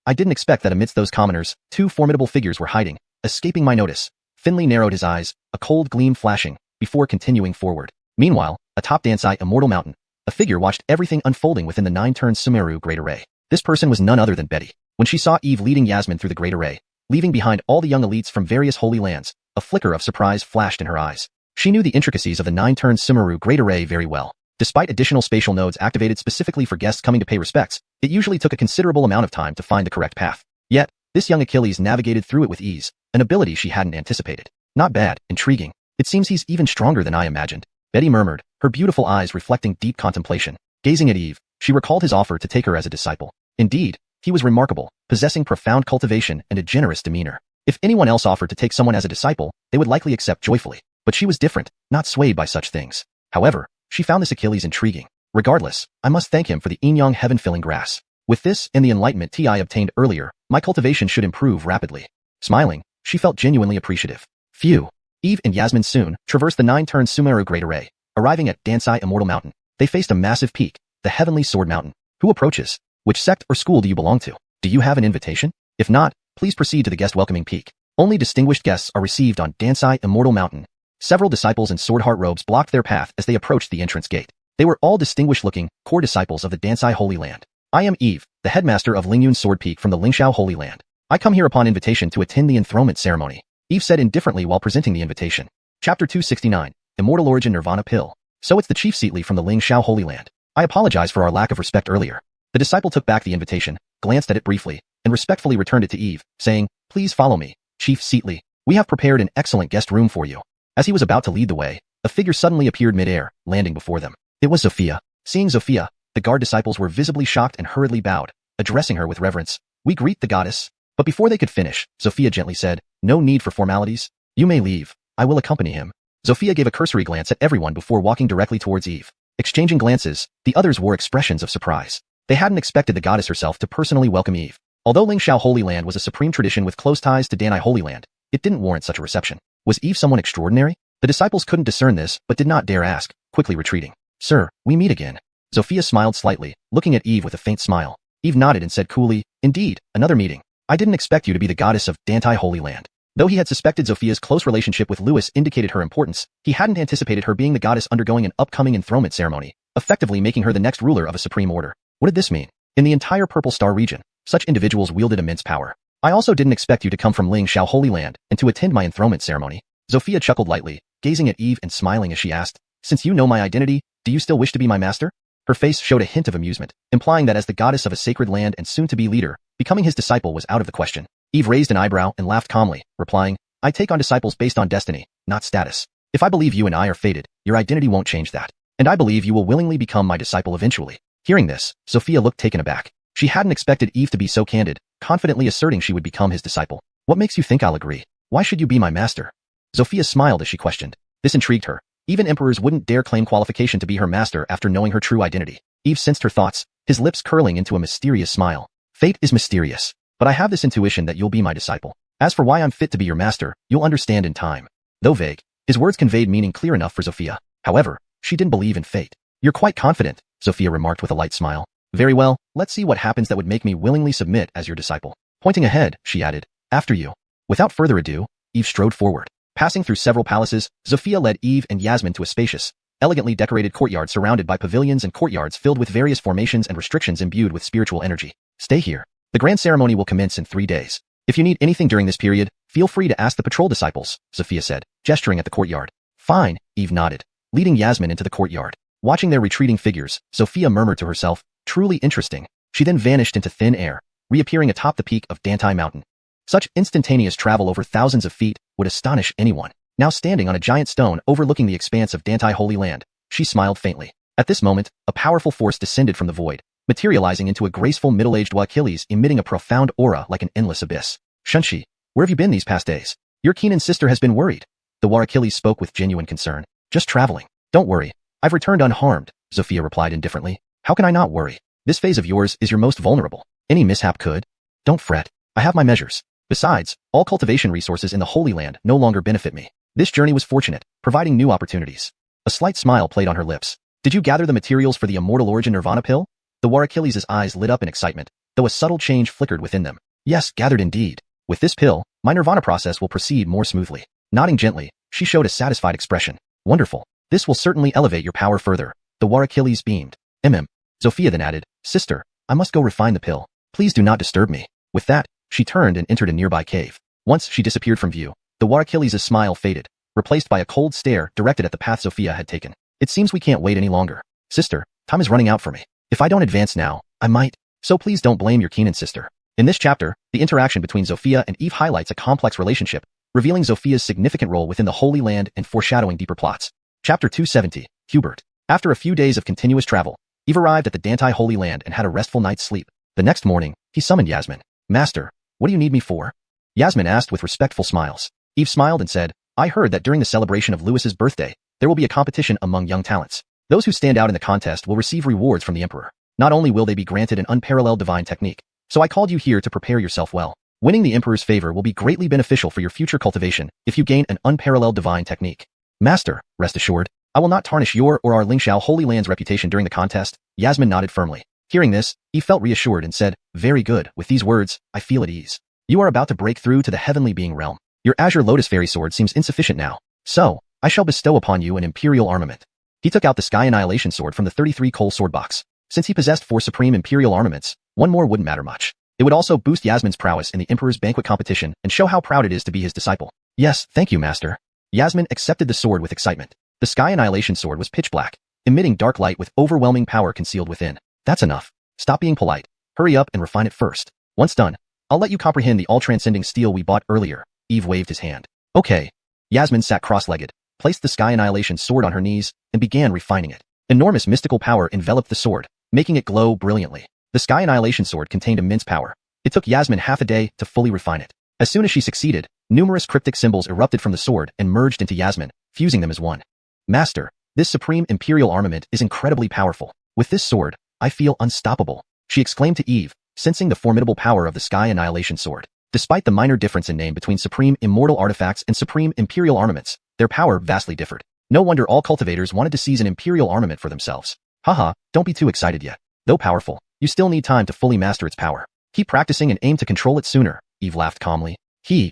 I didn't expect that amidst those commoners, 2 formidable figures were hiding, escaping my notice. Finley narrowed his eyes, a cold gleam flashing, before continuing forward. Meanwhile, atop Immortal mountain, a figure watched everything unfolding within the 9-turned Sumeru Great Array. This person was none other than Betty. When she saw Eve leading Yasmin through the Great Array, leaving behind all the young elites from various holy lands, a flicker of surprise flashed in her eyes. She knew the intricacies of the 9-turn Sumeru Great Array very well. Despite additional spatial nodes activated specifically for guests coming to pay respects, it usually took a considerable amount of time to find the correct path. Yet, this young Achilles navigated through it with ease, an ability she hadn't anticipated. Not bad, intriguing. It seems he's even stronger than I imagined, Betty murmured, her beautiful eyes reflecting deep contemplation. Gazing at Eve, she recalled his offer to take her as a disciple. Indeed, he was remarkable, possessing profound cultivation and a generous demeanor. If anyone else offered to take someone as a disciple, they would likely accept joyfully. But she was different, not swayed by such things. However, she found this Achilles intriguing. Regardless, I must thank him for the Yin-Yang heaven-filling grass. With this and the Enlightenment tea I obtained earlier, my cultivation should improve rapidly. Smiling, she felt genuinely appreciative. Phew. Eve and Yasmin soon traversed the 9-turn Sumeru Great Array. Arriving at Dansai Immortal Mountain, they faced a massive peak, the Heavenly Sword Mountain. Who approaches? Which sect or school do you belong to? Do you have an invitation? If not, please proceed to the guest welcoming peak. Only distinguished guests are received on Dansai Immortal Mountain. Several disciples in sword-heart robes blocked their path as they approached the entrance gate. They were all distinguished-looking, core disciples of the Dansai Holy Land. I am Eve, the headmaster of Lingyun Sword Peak from the Lingxiao Holy Land. I come here upon invitation to attend the enthronement ceremony. Eve said indifferently while presenting the invitation. Chapter 269, Immortal Origin Nirvana Pill. So it's the Chief Seatly from the Lingxiao Holy Land. I apologize for our lack of respect earlier. The disciple took back the invitation, glanced at it briefly, and respectfully returned it to Eve, saying, please follow me, Chief Seatly. We have prepared an excellent guest room for you. As he was about to lead the way, a figure suddenly appeared mid-air, landing before them. It was Sophia. Seeing Sophia, the guard disciples were visibly shocked and hurriedly bowed, addressing her with reverence. We greet the goddess. But before they could finish, Sophia gently said, no need for formalities. You may leave. I will accompany him. Sophia gave a cursory glance at everyone before walking directly towards Eve. Exchanging glances, the others wore expressions of surprise. They hadn't expected the goddess herself to personally welcome Eve. Although Lingxiao Holy Land was a supreme tradition with close ties to Danai Holy Land, it didn't warrant such a reception. Was Eve someone extraordinary? The disciples couldn't discern this, but did not dare ask, quickly retreating. Sir, we meet again. Sophia smiled slightly, looking at Eve with a faint smile. Eve nodded and said coolly, indeed, another meeting. I didn't expect you to be the goddess of Dantai Holy Land. Though he had suspected Sophia's close relationship with Lewis indicated her importance, he hadn't anticipated her being the goddess undergoing an upcoming enthronement ceremony, effectively making her the next ruler of a supreme order. What did this mean? In the entire Purple Star region, such individuals wielded immense power. I also didn't expect you to come from Lingxiao Holy Land and to attend my enthronement ceremony. Sophia chuckled lightly, gazing at Eve and smiling as she asked, since you know my identity, do you still wish to be my master? Her face showed a hint of amusement, implying that as the goddess of a sacred land and soon-to-be leader, becoming his disciple was out of the question. Eve raised an eyebrow and laughed calmly, replying, I take on disciples based on destiny, not status. If I believe you and I are fated, your identity won't change that. And I believe you will willingly become my disciple eventually. Hearing this, Sophia looked taken aback. She hadn't expected Eve to be so candid, confidently asserting she would become his disciple. What makes you think I'll agree? Why should you be my master? Sophia smiled as she questioned. This intrigued her. Even emperors wouldn't dare claim qualification to be her master after knowing her true identity. Eve sensed her thoughts, his lips curling into a mysterious smile. Fate is mysterious, but I have this intuition that you'll be my disciple. As for why I'm fit to be your master, you'll understand in time. Though vague, his words conveyed meaning clear enough for Sophia. However, she didn't believe in fate. You're quite confident, Sophia remarked with a light smile. Very well, let's see what happens that would make me willingly submit as your disciple. Pointing ahead, she added, after you. Without further ado, Eve strode forward. Passing through several palaces, Sophia led Eve and Yasmin to a spacious, elegantly decorated courtyard surrounded by pavilions and courtyards filled with various formations and restrictions imbued with spiritual energy. Stay here. The grand ceremony will commence in 3 days. If you need anything during this period, feel free to ask the patrol disciples, Sophia said, gesturing at the courtyard. Fine, Eve nodded, leading Yasmin into the courtyard. Watching their retreating figures, Sophia murmured to herself, truly interesting. She then vanished into thin air, reappearing atop the peak of Dantai Mountain. Such instantaneous travel over thousands of feet would astonish anyone. Now standing on a giant stone overlooking the expanse of Dantai Holy Land, she smiled faintly. At this moment, a powerful force descended from the void, materializing into a graceful middle-aged Achilles emitting a profound aura like an endless abyss. Xianxia, where have you been these past days? Your Keenan sister has been worried. The Achilles spoke with genuine concern. Just traveling. Don't worry. I've returned unharmed, Sophia replied indifferently. How can I not worry? This phase of yours is your most vulnerable. Any mishap could. Don't fret. I have my measures. Besides, all cultivation resources in the Holy Land no longer benefit me. This journey was fortunate, providing new opportunities. A slight smile played on her lips. Did you gather the materials for the Immortal Origin Nirvana pill? The Achilles' eyes lit up in excitement, though a subtle change flickered within them. Yes, gathered indeed. With this pill, my Nirvana process will proceed more smoothly. Nodding gently, she showed a satisfied expression. Wonderful. This will certainly elevate your power further. The Achilles beamed. Sophia then added, Sister, I must go refine the pill. Please do not disturb me. With that, she turned and entered a nearby cave. Once she disappeared from view, the Achilles' smile faded, replaced by a cold stare directed at the path Sophia had taken. It seems we can't wait any longer. Sister, time is running out for me. If I don't advance now, I might. So please don't blame your Keenan sister. In this chapter, the interaction between Sophia and Eve highlights a complex relationship, revealing Sophia's significant role within the Holy Land and foreshadowing deeper plots. Chapter 270, Hubert. After a few days of continuous travel, Eve arrived at the Dante Holy Land and had a restful night's sleep. The next morning, he summoned Yasmin. Master, what do you need me for? Yasmin asked with respectful smiles. Eve smiled and said, I heard that during the celebration of Louis's birthday, there will be a competition among young talents. Those who stand out in the contest will receive rewards from the Emperor. Not only will they be granted an unparalleled divine technique, so I called you here to prepare yourself well. Winning the Emperor's favor will be greatly beneficial for your future cultivation if you gain an unparalleled divine technique. Master, rest assured, I will not tarnish your or our Lingxiao Holy Land's reputation during the contest. Yasmin nodded firmly. Hearing this, Eve felt reassured and said, very good, with these words, I feel at ease. You are about to break through to the heavenly being realm. Your Azure Lotus Fairy Sword seems insufficient now. So, I shall bestow upon you an Imperial armament. He took out the Sky Annihilation Sword from the 33 coal sword box. Since he possessed 4 supreme Imperial armaments, one more wouldn't matter much. It would also boost Yasmin's prowess in the Emperor's banquet competition and show how proud it is to be his disciple. Yes, thank you, Master. Yasmin accepted the sword with excitement. The Sky Annihilation Sword was pitch black, emitting dark light with overwhelming power concealed within. That's enough. Stop being polite. Hurry up and refine it first. Once done, I'll let you comprehend the all-transcending steel we bought earlier. Eve waved his hand. Okay. Yasmin sat cross-legged, placed the Sky Annihilation Sword on her knees, and began refining it. Enormous mystical power enveloped the sword, making it glow brilliantly. The Sky Annihilation Sword contained immense power. It took Yasmin half a day to fully refine it. As soon as she succeeded, numerous cryptic symbols erupted from the sword and merged into Yasmin, fusing them as one. Master, this supreme Imperial armament is incredibly powerful. With this sword, I feel unstoppable, she exclaimed to Eve, sensing the formidable power of the Sky Annihilation Sword. Despite the minor difference in name between Supreme Immortal artifacts and Supreme Imperial armaments, their power vastly differed. No wonder all cultivators wanted to seize an Imperial armament for themselves. Haha, don't be too excited yet. Though powerful, you still need time to fully master its power. Keep practicing and aim to control it sooner, Eve laughed calmly.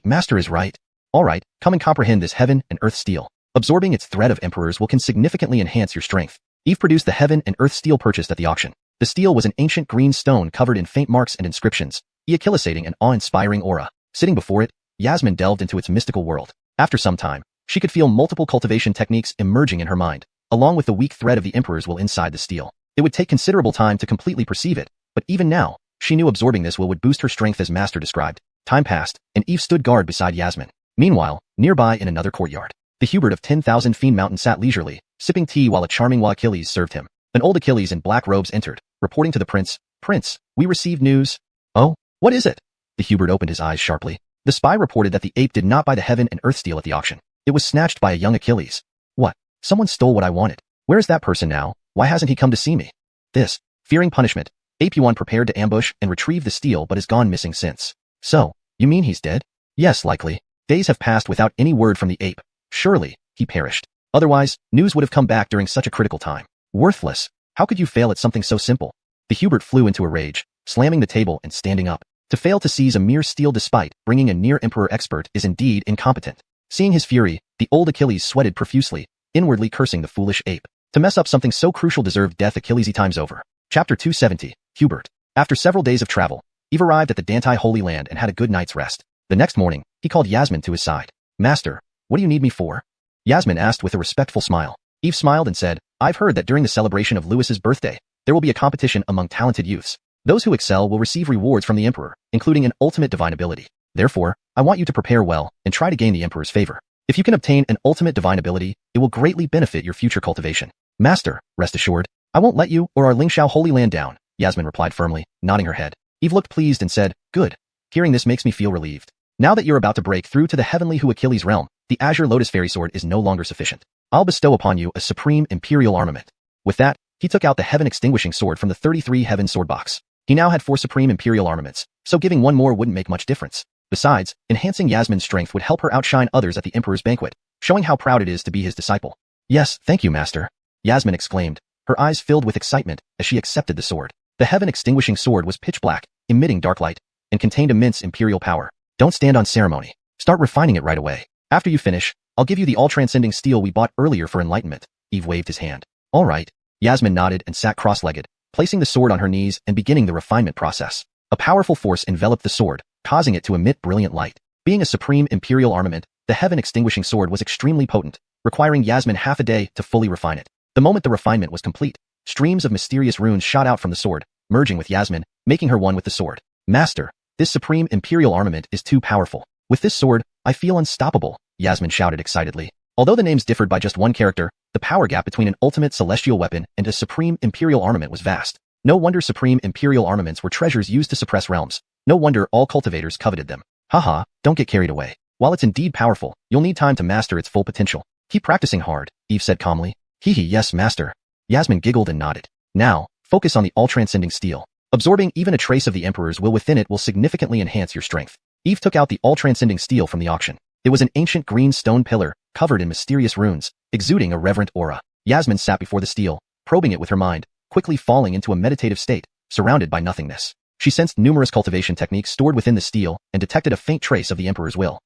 Master is right. Alright, come and comprehend this heaven and earth steel. Absorbing its thread of emperors can significantly enhance your strength. Eve produced the heaven and earth steel purchased at the auction. The steel was an ancient green stone covered in faint marks and inscriptions, eulicidating an awe-inspiring aura. Sitting before it, Yasmin delved into its mystical world. After some time, she could feel multiple cultivation techniques emerging in her mind, along with the weak thread of the emperor's will inside the steel. It would take considerable time to completely perceive it, but even now, she knew absorbing this will would boost her strength as Master described. Time passed, and Eve stood guard beside Yasmin. Meanwhile, nearby in another courtyard, the Hubert of 10,000 Fiend Mountain sat leisurely, sipping tea while a charming Achilles served him. An old Achilles in black robes entered, reporting to the prince, Prince, we received news. Oh, what is it? The Hubert opened his eyes sharply. The spy reported that the ape did not buy the heaven and earth steel at the auction. It was snatched by a young Achilles. What? Someone stole what I wanted. Where is that person now? Why hasn't he come to see me? This, fearing punishment, Ape Yuan prepared to ambush and retrieve the steel but has gone missing since. So, you mean he's dead? Yes, likely. Days have passed without any word from the ape. Surely, he perished. Otherwise, news would have come back during such a critical time. Worthless. How could you fail at something so simple? The Hubert flew into a rage, slamming the table and standing up. To fail to seize a mere steel despite bringing a near-emperor expert is indeed incompetent. Seeing his fury, the old Achilles sweated profusely, inwardly cursing the foolish ape. To mess up something so crucial deserved death Achilles times over. Chapter 270, Hubert. After several days of travel, Eve arrived at the Dante Holy Land and had a good night's rest. The next morning, he called Yasmin to his side. Master, what do you need me for? Yasmin asked with a respectful smile. Eve smiled and said, I've heard that during the celebration of Louis's birthday, there will be a competition among talented youths. Those who excel will receive rewards from the Emperor, including an ultimate divine ability. Therefore, I want you to prepare well and try to gain the Emperor's favor. If you can obtain an ultimate divine ability, it will greatly benefit your future cultivation. Master, rest assured, I won't let you or our Lingxiao Holy Land down, Yasmin replied firmly, nodding her head. Eve looked pleased and said, Good. Hearing this makes me feel relieved. Now that you're about to break through to the heavenly Achilles realm, the Azure Lotus Fairy Sword is no longer sufficient. I'll bestow upon you a supreme Imperial armament. With that, he took out the Heaven Extinguishing Sword from the 33 Heaven Sword box. He now had 4 supreme Imperial armaments, so giving one more wouldn't make much difference. Besides, enhancing Yasmin's strength would help her outshine others at the Emperor's banquet, showing how proud it is to be his disciple. Yes, thank you, Master. Yasmin exclaimed, her eyes filled with excitement as she accepted the sword. The Heaven Extinguishing Sword was pitch black, emitting dark light, and contained immense Imperial power. Don't stand on ceremony. Start refining it right away. After you finish, I'll give you the all-transcending steel we bought earlier for Enlightenment. Eve waved his hand. All right. Yasmin nodded and sat cross-legged, placing the sword on her knees and beginning the refinement process. A powerful force enveloped the sword, causing it to emit brilliant light. Being a supreme imperial armament, the heaven-extinguishing sword was extremely potent, requiring Yasmin half a day to fully refine it. The moment the refinement was complete, streams of mysterious runes shot out from the sword, merging with Yasmin, making her one with the sword. Master, this supreme imperial armament is too powerful. With this sword, I feel unstoppable, Yasmin shouted excitedly. Although the names differed by just one character, the power gap between an ultimate celestial weapon and a supreme imperial armament was vast. No wonder supreme imperial armaments were treasures used to suppress realms. No wonder all cultivators coveted them. Haha, don't get carried away. While it's indeed powerful, you'll need time to master its full potential. Keep practicing hard, Eve said calmly. Hehe, yes, master. Yasmin giggled and nodded. Now, focus on the all-transcending steel. Absorbing even a trace of the Emperor's will within it will significantly enhance your strength. Eve took out the all-transcending steel from the auction. It was an ancient green stone pillar, covered in mysterious runes, exuding a reverent aura. Yasmin sat before the steel, probing it with her mind, quickly falling into a meditative state, surrounded by nothingness. She sensed numerous cultivation techniques stored within the steel and detected a faint trace of the Emperor's will.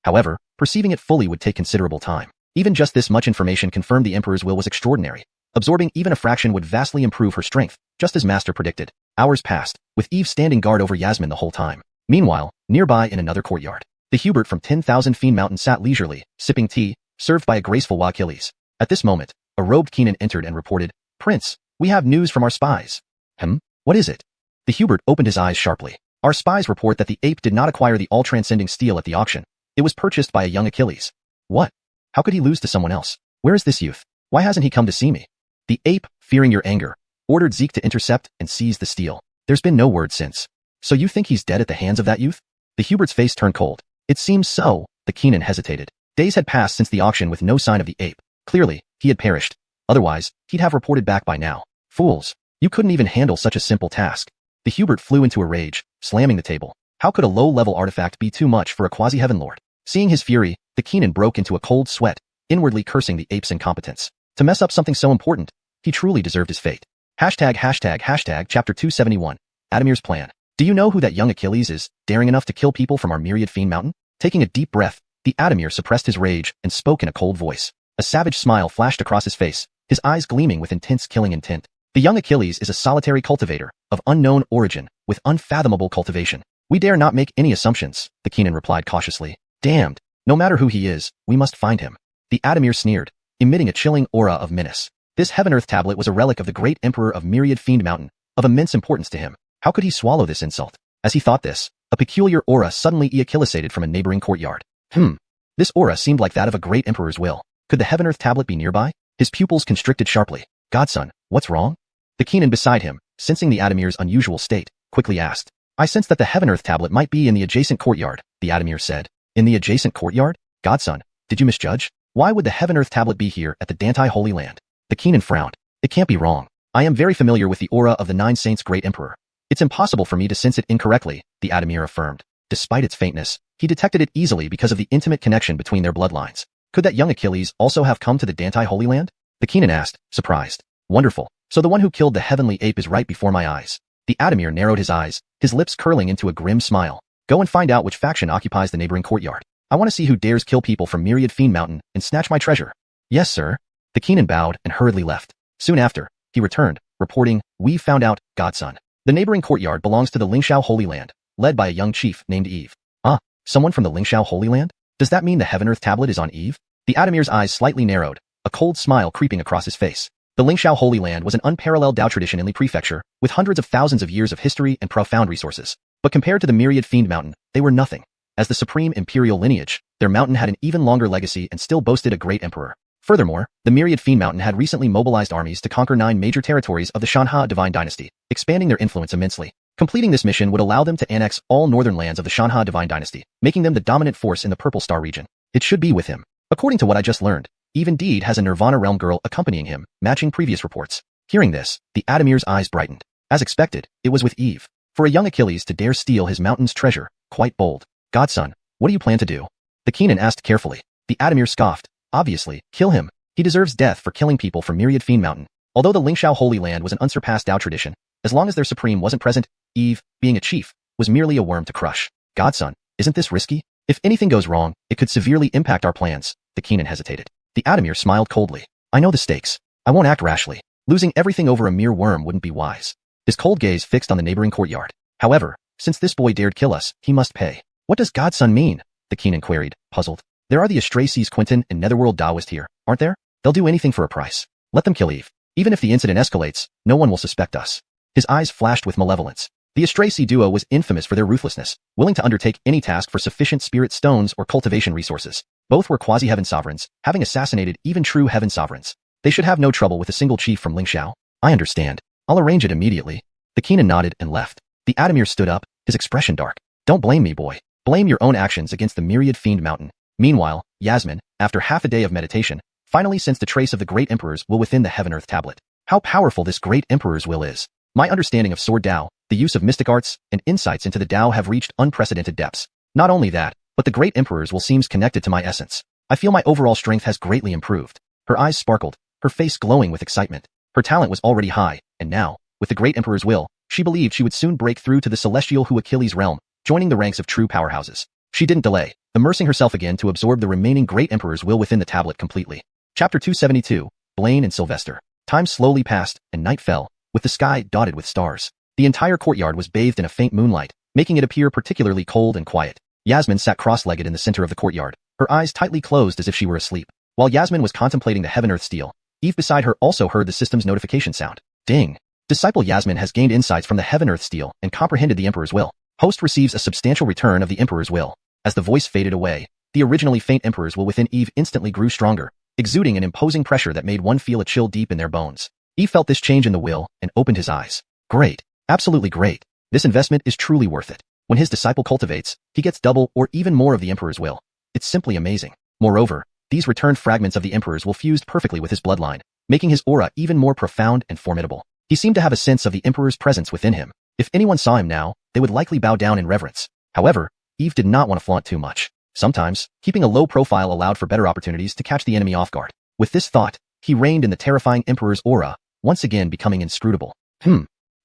However, perceiving it fully would take considerable time. Even just this much information confirmed the Emperor's will was extraordinary. Absorbing even a fraction would vastly improve her strength, just as Master predicted. Hours passed, with Eve standing guard over Yasmin the whole time. Meanwhile, nearby in another courtyard, the Hubert from 10,000 Fiend Mountain sat leisurely, sipping tea, served by a graceful Achilles. At this moment, a robed Keenan entered and reported, Prince, we have news from our spies. What is it? The Hubert opened his eyes sharply. Our spies report that the ape did not acquire the all-transcending steel at the auction. It was purchased by a young Achilles. What? How could he lose to someone else? Where is this youth? Why hasn't he come to see me? The ape, fearing your anger, ordered Zeke to intercept and seize the steel. There's been no word since. So you think he's dead at the hands of that youth? The Hubert's face turned cold. It seems so, the Keenan hesitated. Days had passed since the auction with no sign of the ape. Clearly, he had perished. Otherwise, he'd have reported back by now. Fools. You couldn't even handle such a simple task. The Hubert flew into a rage, slamming the table. How could a low-level artifact be too much for a quasi-heaven lord? Seeing his fury, the Keenan broke into a cold sweat, inwardly cursing the ape's incompetence. To mess up something so important, he truly deserved his fate. Chapter 271. Adamir's plan. Do you know who that young Achilles is, daring enough to kill people from our myriad Fiend Mountain? Taking a deep breath, the Adamir suppressed his rage and spoke in a cold voice. A savage smile flashed across his face, his eyes gleaming with intense killing intent. The young Achilles is a solitary cultivator, of unknown origin, with unfathomable cultivation. We dare not make any assumptions, the Keenan replied cautiously. Damned. No matter who he is, we must find him. The Adamir sneered, emitting a chilling aura of menace. This Heaven-Earth tablet was a relic of the great Emperor of myriad Fiend Mountain, of immense importance to him. How could he swallow this insult? As he thought this, a peculiar aura suddenly ejaculated from a neighboring courtyard. This aura seemed like that of a great Emperor's will. Could the Heaven-Earth tablet be nearby? His pupils constricted sharply. Godson, what's wrong? The Keenan beside him, sensing the Adamir's unusual state, quickly asked. I sense that the Heaven-Earth tablet might be in the adjacent courtyard, the Adamir said. In the adjacent courtyard? Godson, did you misjudge? Why would the Heaven-Earth tablet be here at the Deities Holy Land? The Keenan frowned. It can't be wrong. I am very familiar with the aura of the Nine Saints' great Emperor. It's impossible for me to sense it incorrectly, the Adamir affirmed. Despite its faintness, he detected it easily because of the intimate connection between their bloodlines. Could that young Achilles also have come to the Deities Holy Land? The Keenan asked, surprised. Wonderful. So the one who killed the heavenly ape is right before my eyes. The Adamir narrowed his eyes, his lips curling into a grim smile. Go and find out which faction occupies the neighboring courtyard. I want to see who dares kill people from myriad Fiend Mountain and snatch my treasure. Yes, sir. The Keenan bowed and hurriedly left. Soon after, he returned, reporting, we found out, Godson. The neighboring courtyard belongs to the Lingxiao Holy Land, led by a young chief named Eve. Someone from the Lingxiao Holy Land? Does that mean the Heaven-Earth tablet is on Eve? The Adamir's eyes slightly narrowed, a cold smile creeping across his face. The Lingxiao Holy Land was an unparalleled Dao tradition in Li Prefecture, with hundreds of thousands of years of history and profound resources. But compared to the myriad Fiend Mountain, they were nothing. As the supreme imperial lineage, their mountain had an even longer legacy and still boasted a great emperor. Furthermore, the myriad Fiend Mountain had recently mobilized armies to conquer 9 major territories of the Xianxia divine dynasty, expanding their influence immensely. Completing this mission would allow them to annex all northern lands of the Xianxia divine dynasty, making them the dominant force in the Purple Star region. It should be with him. According to what I just learned, Eve indeed has a Nirvana realm girl accompanying him, matching previous reports. Hearing this, the Adamir's eyes brightened. As expected, it was with Eve. For a young Achilles to dare steal his mountain's treasure, quite bold. Godson, what do you plan to do? The Keenan asked carefully. The Adamir scoffed. Obviously, kill him. He deserves death for killing people from myriad Fiend Mountain. Although the Lingxiao Holy Land was an unsurpassed Dao tradition, as long as their supreme wasn't present, Eve, being a chief, was merely a worm to crush. Godson, isn't this risky? If anything goes wrong, it could severely impact our plans. The Keenan hesitated. The Adamir smiled coldly. I know the stakes. I won't act rashly. Losing everything over a mere worm wouldn't be wise. His cold gaze fixed on the neighboring courtyard. However, since this boy dared kill us, he must pay. What does Godson mean? The Keenan queried, puzzled. There are the Astray Seas Quinton and Netherworld Taoist here, aren't there? They'll do anything for a price. Let them kill Eve. Even if the incident escalates, no one will suspect us. His eyes flashed with malevolence. The Astray Sea duo was infamous for their ruthlessness, willing to undertake any task for sufficient spirit stones or cultivation resources. Both were quasi-heaven sovereigns, having assassinated even true heaven sovereigns. They should have no trouble with a single chief from Lingxiao. I understand. I'll arrange it immediately. The Keenan nodded and left. The Adamir stood up, his expression dark. Don't blame me, boy. Blame your own actions against the myriad fiend mountain. Meanwhile, Yasmin, after half a day of meditation, finally sensed a trace of the Great Emperor's will within the Heaven-Earth tablet. How powerful this Great Emperor's will is. My understanding of Sword Dao, the use of mystic arts, and insights into the Dao have reached unprecedented depths. Not only that, but the Great Emperor's will seems connected to my essence. I feel my overall strength has greatly improved. Her eyes sparkled, her face glowing with excitement. Her talent was already high, and now, with the Great Emperor's will, she believed she would soon break through to the celestial Hu Achilles realm, joining the ranks of true powerhouses. She didn't delay, immersing herself again to absorb the remaining Great Emperor's will within the tablet completely. Chapter 272, Blaine and Sylvester. Time slowly passed, and night fell, with the sky dotted with stars. The entire courtyard was bathed in a faint moonlight, making it appear particularly cold and quiet. Yasmin sat cross-legged in the center of the courtyard, her eyes tightly closed as if she were asleep. While Yasmin was contemplating the Heaven-Earth steel, Eve beside her also heard the system's notification sound. Ding! Disciple Yasmin has gained insights from the Heaven-Earth steel and comprehended the Emperor's will. Host receives a substantial return of the Emperor's will. As the voice faded away, the originally faint Emperor's will within Eve instantly grew stronger, exuding an imposing pressure that made one feel a chill deep in their bones. Eve felt this change in the will and opened his eyes. Great. Absolutely great. This investment is truly worth it. When his disciple cultivates, he gets double or even more of the Emperor's will. It's simply amazing. Moreover, these returned fragments of the Emperor's will fused perfectly with his bloodline, making his aura even more profound and formidable. He seemed to have a sense of the Emperor's presence within him. If anyone saw him now, they would likely bow down in reverence. However, Eve did not want to flaunt too much. Sometimes, keeping a low profile allowed for better opportunities to catch the enemy off guard. With this thought, he reigned in the terrifying Emperor's aura, once again becoming inscrutable.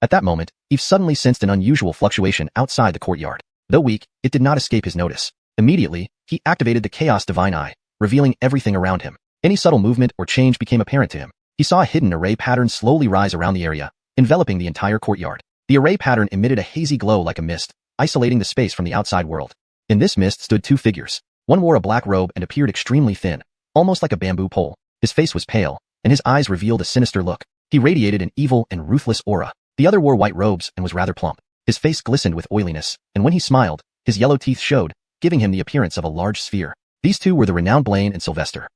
At that moment, Eve suddenly sensed an unusual fluctuation outside the courtyard. Though weak, it did not escape his notice. Immediately, he activated the Chaos Divine Eye, revealing everything around him. Any subtle movement or change became apparent to him. He saw a hidden array pattern slowly rise around the area, enveloping the entire courtyard. The array pattern emitted a hazy glow like a mist, isolating the space from the outside world. In this mist stood two figures. One wore a black robe and appeared extremely thin, almost like a bamboo pole. His face was pale, and his eyes revealed a sinister look. He radiated an evil and ruthless aura. The other wore white robes and was rather plump. His face glistened with oiliness, and when he smiled, his yellow teeth showed, giving him the appearance of a large sphere. These two were the renowned Blaine and Sylvester.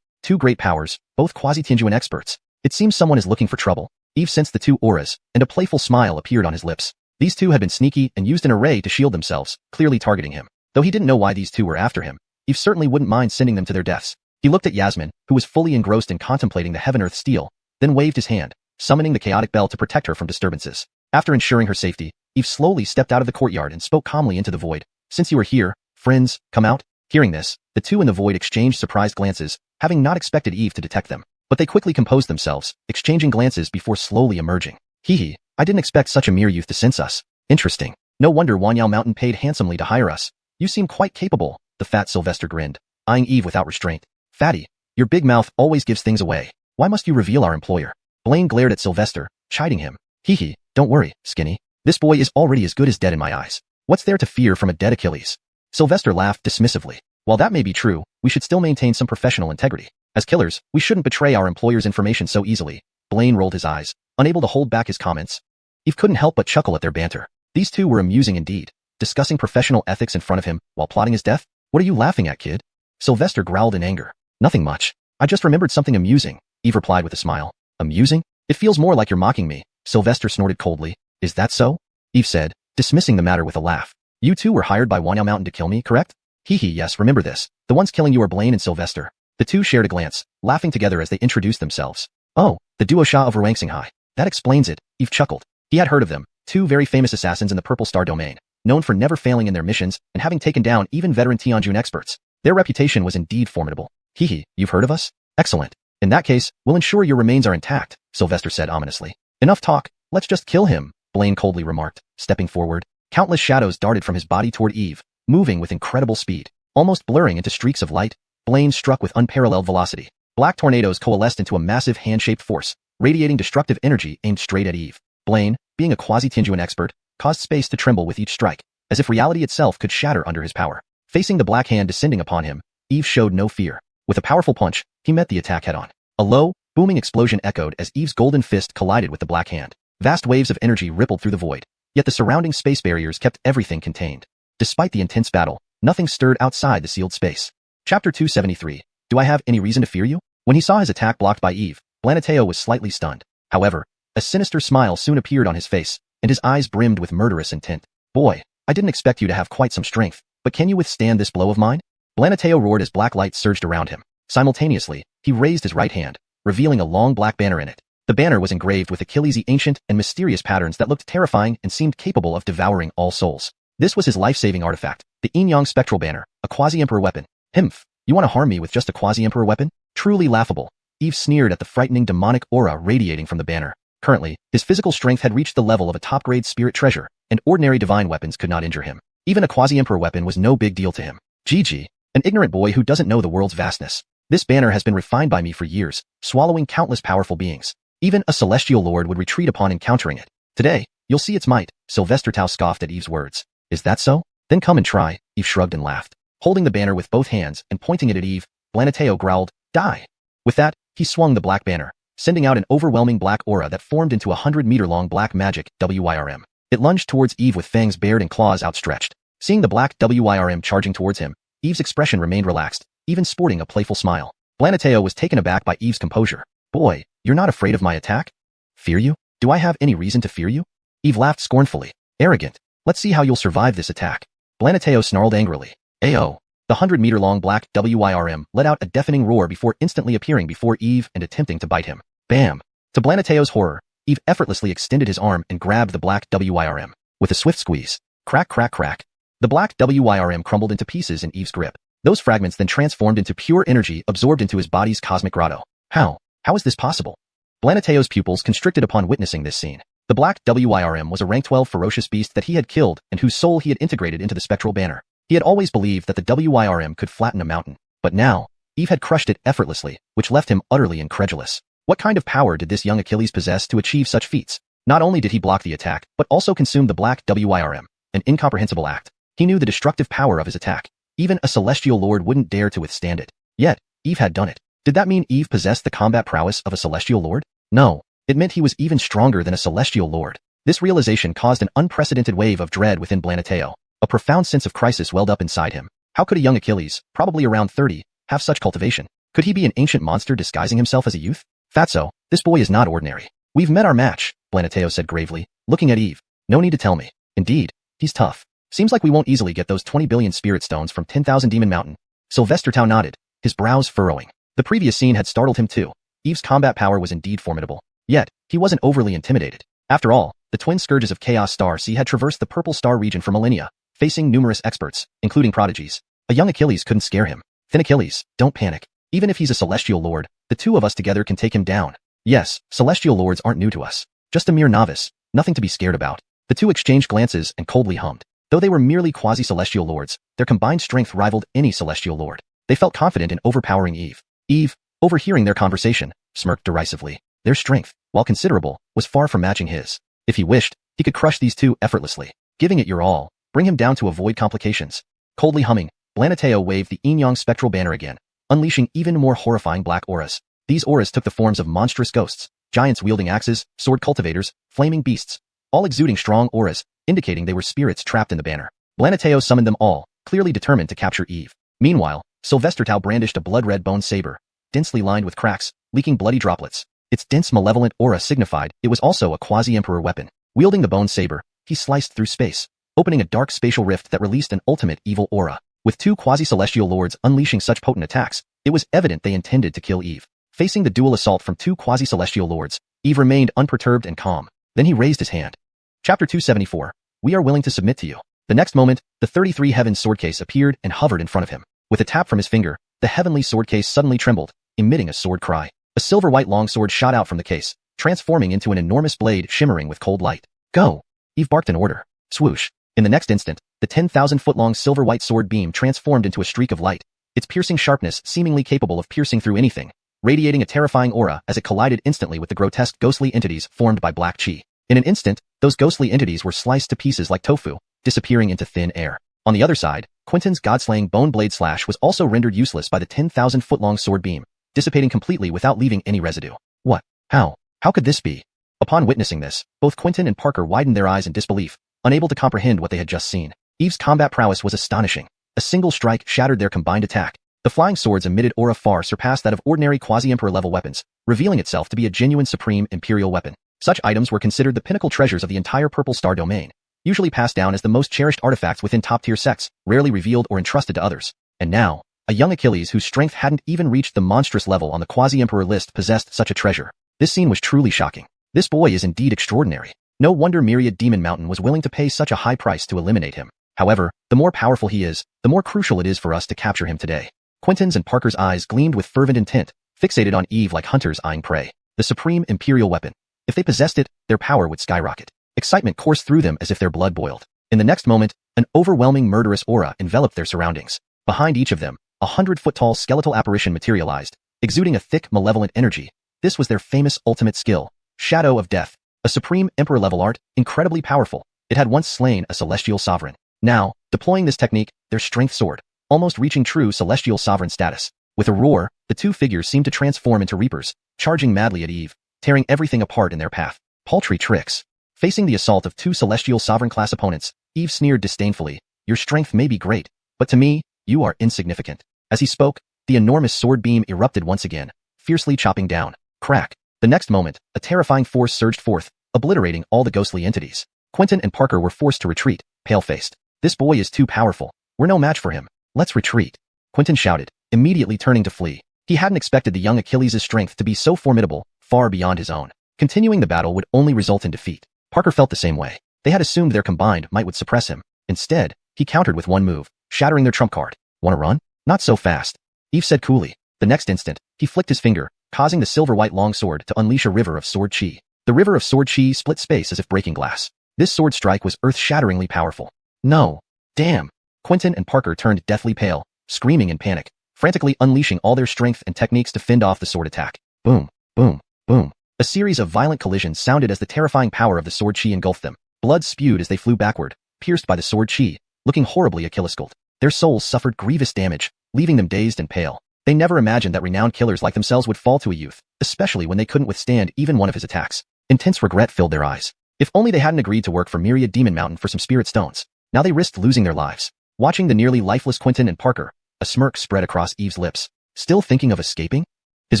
Two great powers, both quasi-Tianjuan experts. It seems someone is looking for trouble. Eve sensed the two auras, and a playful smile appeared on his lips. These two had been sneaky and used an array to shield themselves, clearly targeting him. Though he didn't know why these two were after him, Eve certainly wouldn't mind sending them to their deaths. He looked at Yasmin, who was fully engrossed in contemplating the Heaven-Earth steel, then waved his hand, summoning the chaotic bell to protect her from disturbances. After ensuring her safety, Eve slowly stepped out of the courtyard and spoke calmly into the void. Since you are here, friends, come out. Hearing this, the two in the void exchanged surprised glances, having not expected Eve to detect them. But they quickly composed themselves, exchanging glances before slowly emerging. Hee, I didn't expect such a mere youth to sense us. Interesting. No wonder Wanyao Mountain paid handsomely to hire us. You seem quite capable, the fat Sylvester grinned, eyeing Eve without restraint. Fatty, your big mouth always gives things away. Why must you reveal our employer? Blaine glared at Sylvester, chiding him. Hee, don't worry, Skinny. This boy is already as good as dead in my eyes. What's there to fear from a dead Achilles? Sylvester laughed dismissively. While that may be true, we should still maintain some professional integrity. As killers, we shouldn't betray our employer's information so easily. Blaine rolled his eyes, unable to hold back his comments. Eve couldn't help but chuckle at their banter. These two were amusing indeed, discussing professional ethics in front of him while plotting his death. What are you laughing at, kid? Sylvester growled in anger. Nothing much. I just remembered something amusing, Eve replied with a smile. Amusing? It feels more like you're mocking me, Sylvester snorted coldly. Is that so? Eve said, dismissing the matter with a laugh. You two were hired by Wanyao Mountain to kill me, correct? Yes, remember this. The ones killing you are Blaine and Sylvester. The two shared a glance, laughing together as they introduced themselves. Oh, the duo Sha of Wangxinghai. That explains it, Eve chuckled. He had heard of them, two very famous assassins in the Purple Star domain, known for never failing in their missions and having taken down even veteran Tianjun experts. Their reputation was indeed formidable. You've heard of us? Excellent. In that case, we'll ensure your remains are intact, Sylvester said ominously. Enough talk, let's just kill him, Blaine coldly remarked, stepping forward. Countless shadows darted from his body toward Eve, moving with incredible speed. Almost blurring into streaks of light, Blaine struck with unparalleled velocity. Black tornadoes coalesced into a massive hand-shaped force, radiating destructive energy aimed straight at Eve. Blaine, being a quasi-Tinjuan expert, caused space to tremble with each strike, as if reality itself could shatter under his power. Facing the black hand descending upon him, Eve showed no fear. With a powerful punch, he met the attack head-on. A low, booming explosion echoed as Eve's golden fist collided with the black hand. Vast waves of energy rippled through the void, yet the surrounding space barriers kept everything contained. Despite the intense battle, nothing stirred outside the sealed space. Chapter 273. Do I have any reason to fear you? When he saw his attack blocked by Eve, Blanateo was slightly stunned. However, a sinister smile soon appeared on his face, and his eyes brimmed with murderous intent. Boy, I didn't expect you to have quite some strength, but can you withstand this blow of mine? Blanateo roared as black light surged around him. Simultaneously, he raised his right hand, revealing a long black banner in it. The banner was engraved with Achilles' ancient and mysterious patterns that looked terrifying and seemed capable of devouring all souls. This was his life-saving artifact, the Yin-Yang Spectral Banner, a quasi-emperor weapon. Himph, you want to harm me with just a quasi-emperor weapon? Truly laughable. Eve sneered at the frightening demonic aura radiating from the banner. Currently, his physical strength had reached the level of a top-grade spirit treasure, and ordinary divine weapons could not injure him. Even a quasi-emperor weapon was no big deal to him. GG, an ignorant boy who doesn't know the world's vastness. This banner has been refined by me for years, swallowing countless powerful beings. Even a celestial lord would retreat upon encountering it. Today, you'll see its might. Sylvester Tao scoffed at Eve's words. Is that so? Then come and try. Eve shrugged and laughed. Holding the banner with both hands and pointing it at Eve, Blanateo growled, Die! With that, he swung the black banner, sending out an overwhelming black aura that formed into a 100-meter-long black magic WYRM. It lunged towards Eve with fangs bared and claws outstretched. Seeing the black WYRM charging towards him, Eve's expression remained relaxed, even sporting a playful smile. Blanateo was taken aback by Eve's composure. Boy, you're not afraid of my attack? Fear you? Do I have any reason to fear you? Eve laughed scornfully. Arrogant. Let's see how you'll survive this attack. Blanateo snarled angrily. Ayo. The 100-meter-long black WYRM let out a deafening roar before instantly appearing before Eve and attempting to bite him. Bam! To Blanateo's horror, Eve effortlessly extended his arm and grabbed the black WYRM. With a swift squeeze. Crack, crack, crack. The black WYRM crumbled into pieces in Eve's grip. Those fragments then transformed into pure energy absorbed into his body's cosmic grotto. How? How is this possible? Blanateo's pupils constricted upon witnessing this scene. The black WYRM was a rank 12 ferocious beast that he had killed and whose soul he had integrated into the spectral banner. He had always believed that the WYRM could flatten a mountain, but now, Eve had crushed it effortlessly, which left him utterly incredulous. What kind of power did this young Achilles possess to achieve such feats? Not only did he block the attack, but also consumed the black WYRM, an incomprehensible act. He knew the destructive power of his attack. Even a celestial lord wouldn't dare to withstand it. Yet, Eve had done it. Did that mean Eve possessed the combat prowess of a celestial lord? No. It meant he was even stronger than a celestial lord. This realization caused an unprecedented wave of dread within Blanateo. A profound sense of crisis welled up inside him. How could a young Achilles, probably around 30, have such cultivation? Could he be an ancient monster disguising himself as a youth? Fatso, this boy is not ordinary. We've met our match, Blanateo said gravely, looking at Eve. No need to tell me. Indeed, he's tough. Seems like we won't easily get those 20 billion spirit stones from 10,000 Demon Mountain. Sylvester Tao nodded, his brows furrowing. The previous scene had startled him too. Eve's combat power was indeed formidable. Yet, he wasn't overly intimidated. After all, the twin scourges of Chaos Star Sea had traversed the Purple Star region for millennia, facing numerous experts, including prodigies. A young Achilles couldn't scare him. Thin Achilles, don't panic. Even if he's a celestial lord, the two of us together can take him down. Yes, celestial lords aren't new to us. Just a mere novice, nothing to be scared about. The two exchanged glances and coldly hummed. Though they were merely quasi-celestial lords, their combined strength rivaled any celestial lord. They felt confident in overpowering Eve. Eve, overhearing their conversation, smirked derisively. Their strength, while considerable, was far from matching his. If he wished, he could crush these two effortlessly. Giving it your all, bring him down to avoid complications. Coldly humming, Blanateo waved the Yin-Yang spectral banner again, unleashing even more horrifying black auras. These auras took the forms of monstrous ghosts, giants wielding axes, sword cultivators, flaming beasts, all exuding strong auras, indicating they were spirits trapped in the banner. Blanateo summoned them all, clearly determined to capture Eve. Meanwhile, Sylvester Tao brandished a blood-red bone saber, densely lined with cracks, leaking bloody droplets. Its dense malevolent aura signified it was also a quasi-emperor weapon. Wielding the bone saber, he sliced through space, opening a dark spatial rift that released an ultimate evil aura. With two quasi-celestial lords unleashing such potent attacks, it was evident they intended to kill Eve. Facing the dual assault from two quasi-celestial lords, Eve remained unperturbed and calm. Then he raised his hand. Chapter 274. We are willing to submit to you. The next moment, the 33 Heavens sword case appeared and hovered in front of him. With a tap from his finger, the heavenly sword case suddenly trembled, emitting a sword cry. A silver-white longsword shot out from the case, transforming into an enormous blade shimmering with cold light. Go! Eve barked an order. Swoosh. In the next instant, the 10,000-foot-long silver-white sword beam transformed into a streak of light, its piercing sharpness seemingly capable of piercing through anything, radiating a terrifying aura as it collided instantly with the grotesque ghostly entities formed by black chi. In an instant, those ghostly entities were sliced to pieces like tofu, disappearing into thin air. On the other side, Quentin's god-slaying bone blade slash was also rendered useless by the 10,000-foot-long sword beam, dissipating completely without leaving any residue. What? How? How could this be? Upon witnessing this, both Quentin and Parker widened their eyes in disbelief, unable to comprehend what they had just seen. Eve's combat prowess was astonishing. A single strike shattered their combined attack. The flying sword's emitted aura far surpassed that of ordinary quasi-emperor level weapons, revealing itself to be a genuine supreme imperial weapon. Such items were considered the pinnacle treasures of the entire Purple Star domain, usually passed down as the most cherished artifacts within top-tier sects, rarely revealed or entrusted to others. And now, a young Achilles whose strength hadn't even reached the monstrous level on the quasi-emperor list possessed such a treasure. This scene was truly shocking. This boy is indeed extraordinary. No wonder Myriad Demon Mountain was willing to pay such a high price to eliminate him. However, the more powerful he is, the more crucial it is for us to capture him today. Quentin's and Parker's eyes gleamed with fervent intent, fixated on Eve like hunters eyeing prey. The supreme imperial weapon. If they possessed it, their power would skyrocket. Excitement coursed through them as if their blood boiled. In the next moment, an overwhelming murderous aura enveloped their surroundings. Behind each of them, 100-foot-tall skeletal apparition materialized, exuding a thick, malevolent energy. This was their famous ultimate skill, Shadow of Death, a supreme emperor-level art, incredibly powerful. It had once slain a celestial sovereign. Now, deploying this technique, their strength soared, almost reaching true celestial sovereign status. With a roar, the two figures seemed to transform into reapers, charging madly at Eve, tearing everything apart in their path. Paltry tricks. Facing the assault of two celestial sovereign-class opponents, Eve sneered disdainfully, "Your strength may be great, but to me, you are insignificant." As he spoke, the enormous sword beam erupted once again, fiercely chopping down. Crack. The next moment, a terrifying force surged forth, obliterating all the ghostly entities. Quentin and Parker were forced to retreat, pale-faced. "This boy is too powerful. We're no match for him. Let's retreat," Quentin shouted, immediately turning to flee. He hadn't expected the young Achilles' strength to be so formidable, far beyond his own. Continuing the battle would only result in defeat. Parker felt the same way. They had assumed their combined might would suppress him. Instead, he countered with one move, shattering their trump card. "Wanna run? Not so fast," Eve said coolly. The next instant, he flicked his finger, causing the silver-white longsword to unleash a river of sword chi. The river of sword chi split space as if breaking glass. This sword strike was earth-shatteringly powerful. "No. Damn." Quentin and Parker turned deathly pale, screaming in panic, frantically unleashing all their strength and techniques to fend off the sword attack. Boom, boom, boom. A series of violent collisions sounded as the terrifying power of the sword chi engulfed them. Blood spewed as they flew backward, pierced by the sword chi, looking horribly Achillescult. Their souls suffered grievous damage, leaving them dazed and pale. They never imagined that renowned killers like themselves would fall to a youth, especially when they couldn't withstand even one of his attacks. Intense regret filled their eyes. If only they hadn't agreed to work for Myriad Demon Mountain for some spirit stones. Now they risked losing their lives. Watching the nearly lifeless Quentin and Parker, a smirk spread across Eve's lips. Still thinking of escaping? His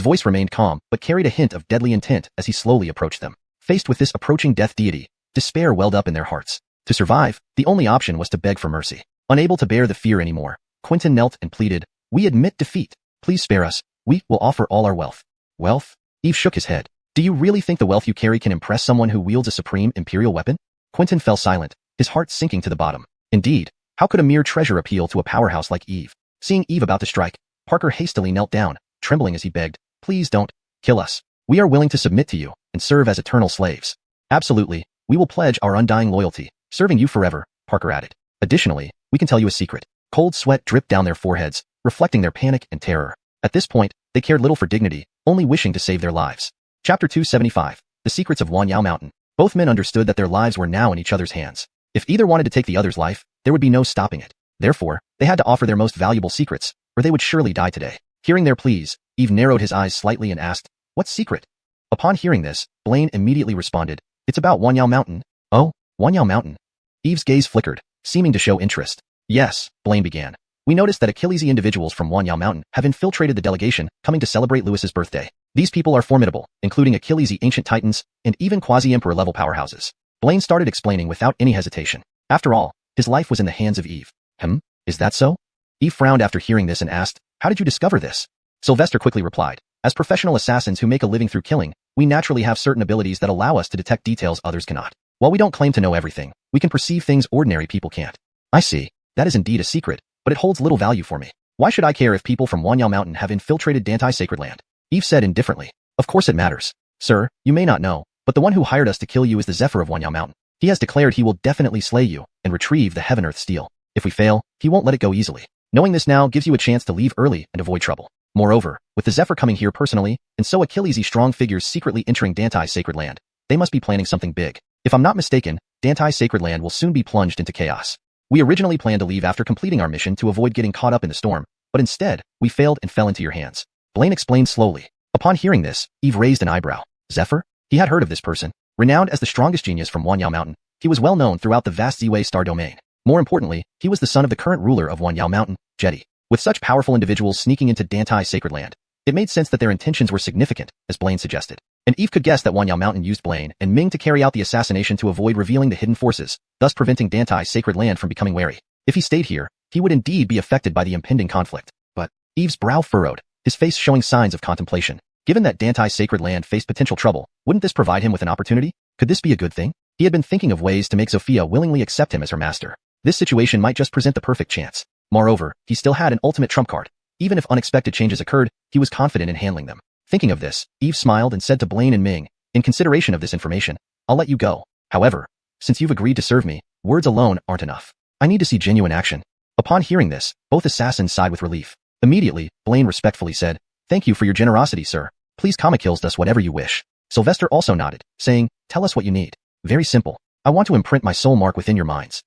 voice remained calm, but carried a hint of deadly intent as he slowly approached them. Faced with this approaching death deity, despair welled up in their hearts. To survive, the only option was to beg for mercy. Unable to bear the fear anymore, Quentin knelt and pleaded, "We admit defeat. Please spare us. We will offer all our wealth." "Wealth?" Eve shook his head. "Do you really think the wealth you carry can impress someone who wields a supreme imperial weapon?" Quentin fell silent, his heart sinking to the bottom. Indeed, how could a mere treasure appeal to a powerhouse like Eve? Seeing Eve about to strike, Parker hastily knelt down, trembling as he begged, "Please don't kill us. We are willing to submit to you and serve as eternal slaves." "Absolutely, we will pledge our undying loyalty, serving you forever," Parker added. "Additionally, we can tell you a secret." Cold sweat dripped down their foreheads, reflecting their panic and terror. At this point, they cared little for dignity, only wishing to save their lives. Chapter 275, The Secrets of Wanyao Mountain. Both men understood that their lives were now in each other's hands. If either wanted to take the other's life, there would be no stopping it. Therefore, they had to offer their most valuable secrets, or they would surely die today. Hearing their pleas, Eve narrowed his eyes slightly and asked, "What secret?" Upon hearing this, Blaine immediately responded, "It's about Wanyao Mountain." "Oh, Wanyao Mountain." Eve's gaze flickered, seeming to show interest. "Yes," Blaine began. "We noticed that Achillesy individuals from Wanyao Mountain have infiltrated the delegation coming to celebrate Lewis's birthday. These people are formidable, including Achillesy ancient titans and even quasi-emperor level powerhouses." Blaine started explaining without any hesitation. After all, his life was in the hands of Eve. Is that so?" Eve frowned after hearing this and asked, "How did you discover this?" Sylvester quickly replied, "As professional assassins who make a living through killing, we naturally have certain abilities that allow us to detect details others cannot. While we don't claim to know everything, we can perceive things ordinary people can't." "I see. That is indeed a secret, but it holds little value for me. Why should I care if people from Wanyao Mountain have infiltrated Dantai Sacred Land?" Eve said indifferently. "Of course it matters. Sir, you may not know, but the one who hired us to kill you is the Zephyr of Wanyao Mountain. He has declared he will definitely slay you and retrieve the Heaven Earth Steel. If we fail, he won't let it go easily. Knowing this now gives you a chance to leave early and avoid trouble." Moreover, with the Zephyr coming here personally, and so Achilles' strong figures secretly entering Dante's sacred land, they must be planning something big. If I'm not mistaken, Dante's sacred land will soon be plunged into chaos. We originally planned to leave after completing our mission to avoid getting caught up in the storm, but instead, we failed and fell into your hands. Blaine explained slowly. Upon hearing this, Eve raised an eyebrow. Zephyr? He had heard of this person. Renowned as the strongest genius from Wanyao Mountain, he was well known throughout the vast Ziwei star domain. More importantly, he was the son of the current ruler of Wanyao Mountain, Jetty. With such powerful individuals sneaking into Dante's sacred land, it made sense that their intentions were significant, as Blaine suggested. And Eve could guess that Wanyao Mountain used Blaine and Ming to carry out the assassination to avoid revealing the hidden forces, thus preventing Dante's sacred land from becoming wary. If he stayed here, he would indeed be affected by the impending conflict. But Eve's brow furrowed, his face showing signs of contemplation. Given that Dante's sacred land faced potential trouble, wouldn't this provide him with an opportunity? Could this be a good thing? He had been thinking of ways to make Sophia willingly accept him as her master. This situation might just present the perfect chance. Moreover, he still had an ultimate trump card. Even if unexpected changes occurred, he was confident in handling them. Thinking of this, Eve smiled and said to Blaine and Ming, in consideration of this information, I'll let you go. However, since you've agreed to serve me, words alone aren't enough. I need to see genuine action. Upon hearing this, both assassins sighed with relief. Immediately, Blaine respectfully said, Thank you for your generosity, sir. Please Kamikills us whatever you wish. Sylvester also nodded, saying, Tell us what you need. Very simple. I want to imprint my soul mark within your minds.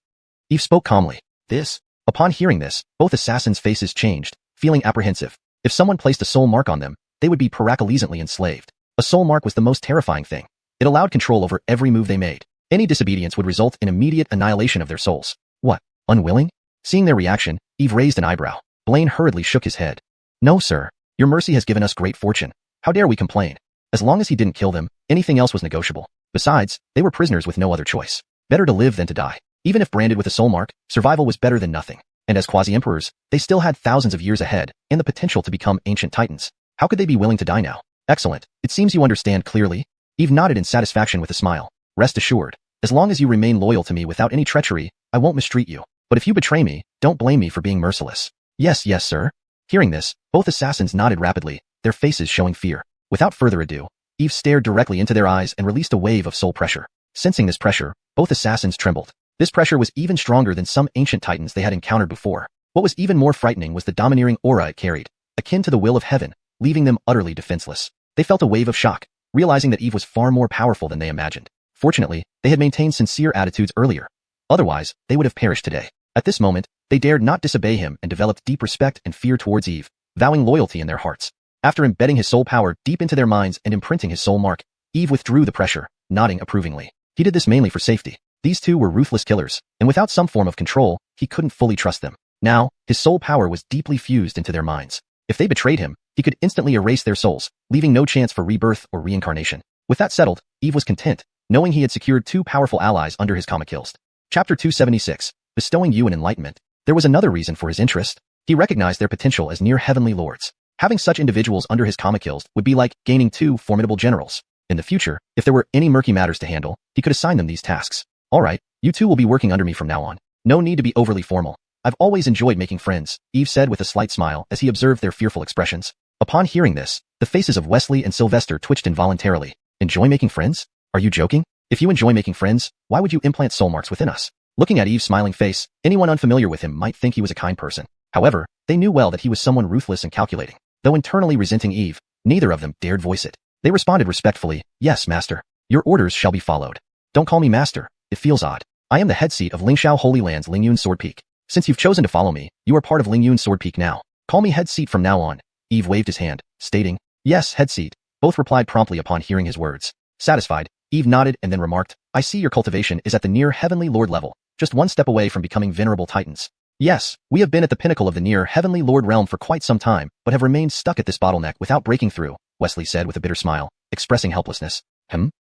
Eve spoke calmly. This? Upon hearing this, both assassins' faces changed, feeling apprehensive. If someone placed a soul mark on them, they would be paracalyzantly enslaved. A soul mark was the most terrifying thing. It allowed control over every move they made. Any disobedience would result in immediate annihilation of their souls. What? Unwilling? Seeing their reaction, Eve raised an eyebrow. Blaine hurriedly shook his head. No, sir. Your mercy has given us great fortune. How dare we complain? As long as he didn't kill them, anything else was negotiable. Besides, they were prisoners with no other choice. Better to live than to die. Even if branded with a soul mark, survival was better than nothing. And as quasi-emperors, they still had thousands of years ahead, and the potential to become ancient titans. How could they be willing to die now? Excellent. It seems you understand clearly. Eve nodded in satisfaction with a smile. Rest assured, as long as you remain loyal to me without any treachery, I won't mistreat you. But if you betray me, don't blame me for being merciless. Yes, sir. Hearing this, both assassins nodded rapidly, their faces showing fear. Without further ado, Eve stared directly into their eyes and released a wave of soul pressure. Sensing this pressure, both assassins trembled. This pressure was even stronger than some ancient titans they had encountered before. What was even more frightening was the domineering aura it carried, akin to the will of heaven, leaving them utterly defenseless. They felt a wave of shock, realizing that Eve was far more powerful than they imagined. Fortunately, they had maintained sincere attitudes earlier. Otherwise, they would have perished today. At this moment, they dared not disobey him and developed deep respect and fear towards Eve, vowing loyalty in their hearts. After embedding his soul power deep into their minds and imprinting his soul mark, Eve withdrew the pressure, nodding approvingly. He did this mainly for safety. These two were ruthless killers, and without some form of control, he couldn't fully trust them. Now, his soul power was deeply fused into their minds. If they betrayed him, he could instantly erase their souls, leaving no chance for rebirth or reincarnation. With that settled, Eve was content, knowing he had secured two powerful allies under his Kamikills. Chapter 276, Bestowing You an Enlightenment. There was another reason for his interest. He recognized their potential as near heavenly lords. Having such individuals under his Kamikills would be like gaining two formidable generals. In the future, if there were any murky matters to handle, he could assign them these tasks. Alright, you two will be working under me from now on. No need to be overly formal. I've always enjoyed making friends, Eve said with a slight smile as he observed their fearful expressions. Upon hearing this, the faces of Wesley and Sylvester twitched involuntarily. Enjoy making friends? Are you joking? If you enjoy making friends, why would you implant soul marks within us? Looking at Eve's smiling face, anyone unfamiliar with him might think he was a kind person. However, they knew well that he was someone ruthless and calculating. Though internally resenting Eve, neither of them dared voice it. They responded respectfully, Yes, master. Your orders shall be followed. Don't call me master. It feels odd. I am the head seat of Lingxiao Holy Land's Lingyun Sword Peak. Since you've chosen to follow me, you are part of Lingyun Sword Peak now. Call me head seat from now on. Eve waved his hand, stating, Yes, head seat. Both replied promptly upon hearing his words. Satisfied, Eve nodded and then remarked, I see your cultivation is at the near heavenly lord level, just one step away from becoming venerable titans. Yes, we have been at the pinnacle of the near heavenly lord realm for quite some time, but have remained stuck at this bottleneck without breaking through, Wesley said with a bitter smile, expressing helplessness.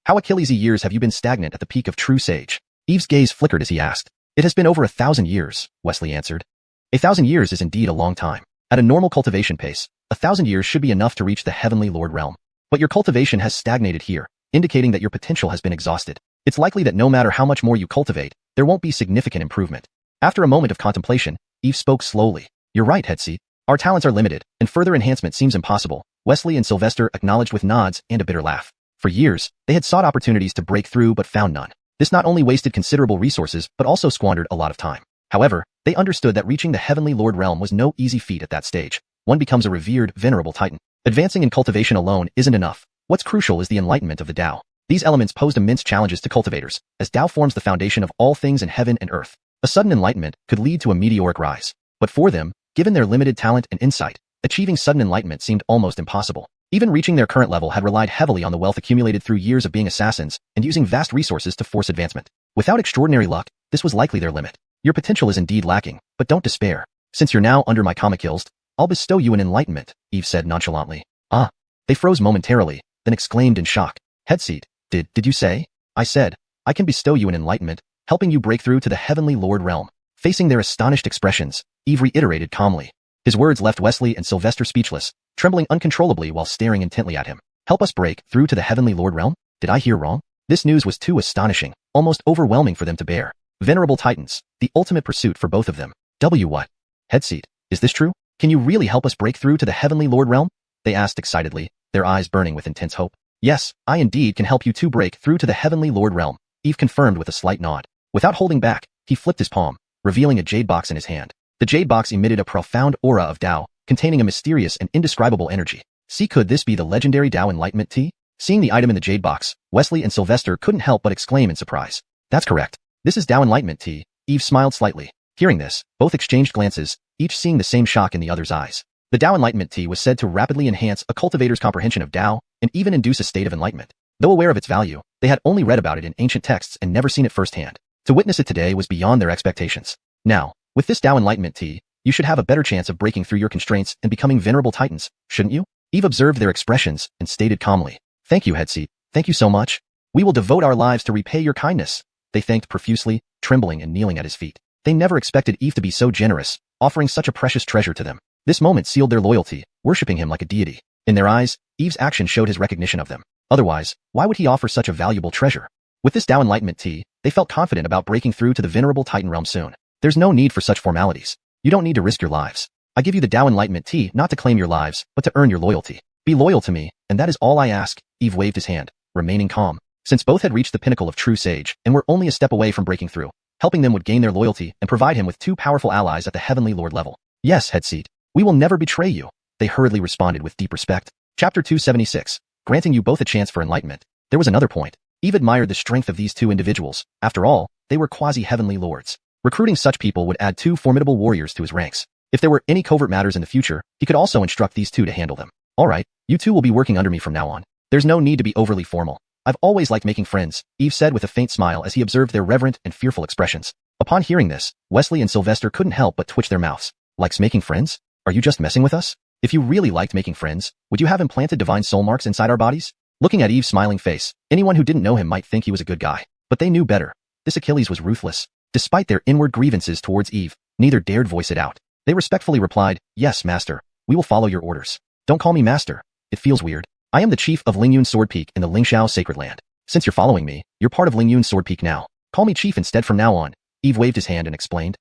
How Achilles' years have you been stagnant at the peak of true sage? Eve's gaze flickered as he asked. It has been over 1,000 years, Wesley answered. 1,000 years is indeed a long time. At a normal cultivation pace, 1,000 years should be enough to reach the heavenly lord realm. But your cultivation has stagnated here, indicating that your potential has been exhausted. It's likely that no matter how much more you cultivate, there won't be significant improvement. After a moment of contemplation, Eve spoke slowly. You're right, Headseat. Our talents are limited, and further enhancement seems impossible. Wesley and Sylvester acknowledged with nods and a bitter laugh. For years, they had sought opportunities to break through but found none. This not only wasted considerable resources but also squandered a lot of time. However, they understood that reaching the heavenly lord realm was no easy feat at that stage. one becomes a revered, venerable titan. Advancing in cultivation alone isn't enough. What's crucial is the enlightenment of the Tao. These elements posed immense challenges to cultivators, as Tao forms the foundation of all things in heaven and earth. A sudden enlightenment could lead to a meteoric rise. But for them, given their limited talent and insight, achieving sudden enlightenment seemed almost impossible. Even reaching their current level had relied heavily on the wealth accumulated through years of being assassins and using vast resources to force advancement. Without extraordinary luck, this was likely their limit. Your potential is indeed lacking, but don't despair. Since you're now under my Kamakills, I'll bestow you an enlightenment, Eve said nonchalantly. Ah. They froze momentarily, then exclaimed in shock. Headseat, did you say? I said, I can bestow you an enlightenment, helping you break through to the Heavenly Lord realm. Facing their astonished expressions, Eve reiterated calmly. His words left Wesley and Sylvester speechless, trembling uncontrollably while staring intently at him. Help us break through to the Heavenly Lord realm? Did I hear wrong? This news was too astonishing, almost overwhelming for them to bear. Venerable Titans, the ultimate pursuit for both of them. What? Headseat, is this true? Can you really help us break through to the Heavenly Lord realm? They asked excitedly, their eyes burning with intense hope. Yes, I indeed can help you two break through to the Heavenly Lord realm, Eve confirmed with a slight nod. Without holding back, he flipped his palm, revealing a jade box in his hand. The jade box emitted a profound aura of Tao, containing a mysterious and indescribable energy. See, could this be the legendary Tao Enlightenment tea? Seeing the item in the jade box, Wesley and Sylvester couldn't help but exclaim in surprise. That's correct. This is Tao Enlightenment tea. Eve smiled slightly. Hearing this, both exchanged glances, each seeing the same shock in the other's eyes. The Tao Enlightenment tea was said to rapidly enhance a cultivator's comprehension of Tao, and even induce a state of enlightenment. Though aware of its value, they had only read about it in ancient texts and never seen it firsthand. To witness it today was beyond their expectations. Now, with this Tao Enlightenment tea, you should have a better chance of breaking through your constraints and becoming venerable titans, shouldn't you? Eve observed their expressions and stated calmly. Thank you, Headseat. Thank you so much. We will devote our lives to repay your kindness. They thanked profusely, trembling and kneeling at his feet. They never expected Eve to be so generous, offering such a precious treasure to them. This moment sealed their loyalty, worshipping him like a deity. In their eyes, Eve's action showed his recognition of them. Otherwise, why would he offer such a valuable treasure? With this Tao Enlightenment tea, they felt confident about breaking through to the venerable Titan realm soon. There's no need for such formalities. You don't need to risk your lives. I give you the Tao Enlightenment tea not to claim your lives, but to earn your loyalty. Be loyal to me, and that is all I ask. Eve waved his hand, remaining calm. Since both had reached the pinnacle of true sage and were only a step away from breaking through, helping them would gain their loyalty and provide him with two powerful allies at the Heavenly Lord level. Yes, Headseat. We will never betray you. They hurriedly responded with deep respect. Chapter 276. Granting you both a chance for enlightenment. There was another point. Eve admired the strength of these two individuals. After all, they were quasi-heavenly lords. Recruiting such people would add two formidable warriors to his ranks. If there were any covert matters in the future, he could also instruct these two to handle them. All right, you two will be working under me from now on. There's no need to be overly formal. I've always liked making friends, Eve said with a faint smile as he observed their reverent and fearful expressions. Upon hearing this, Wesley and Sylvester couldn't help but twitch their mouths. Likes making friends? Are you just messing with us? If you really liked making friends, would you have implanted divine soul marks inside our bodies? Looking at Eve's smiling face, anyone who didn't know him might think he was a good guy. But they knew better. This Achilles was ruthless. Despite their inward grievances towards Eve, neither dared voice it out. They respectfully replied, Yes, Master. We will follow your orders. Don't call me Master. It feels weird. I am the chief of Lingyun Sword Peak in the Lingxiao Sacred Land. Since you're following me, you're part of Lingyun Sword Peak now. Call me Chief instead from now on. Eve waved his hand and explained.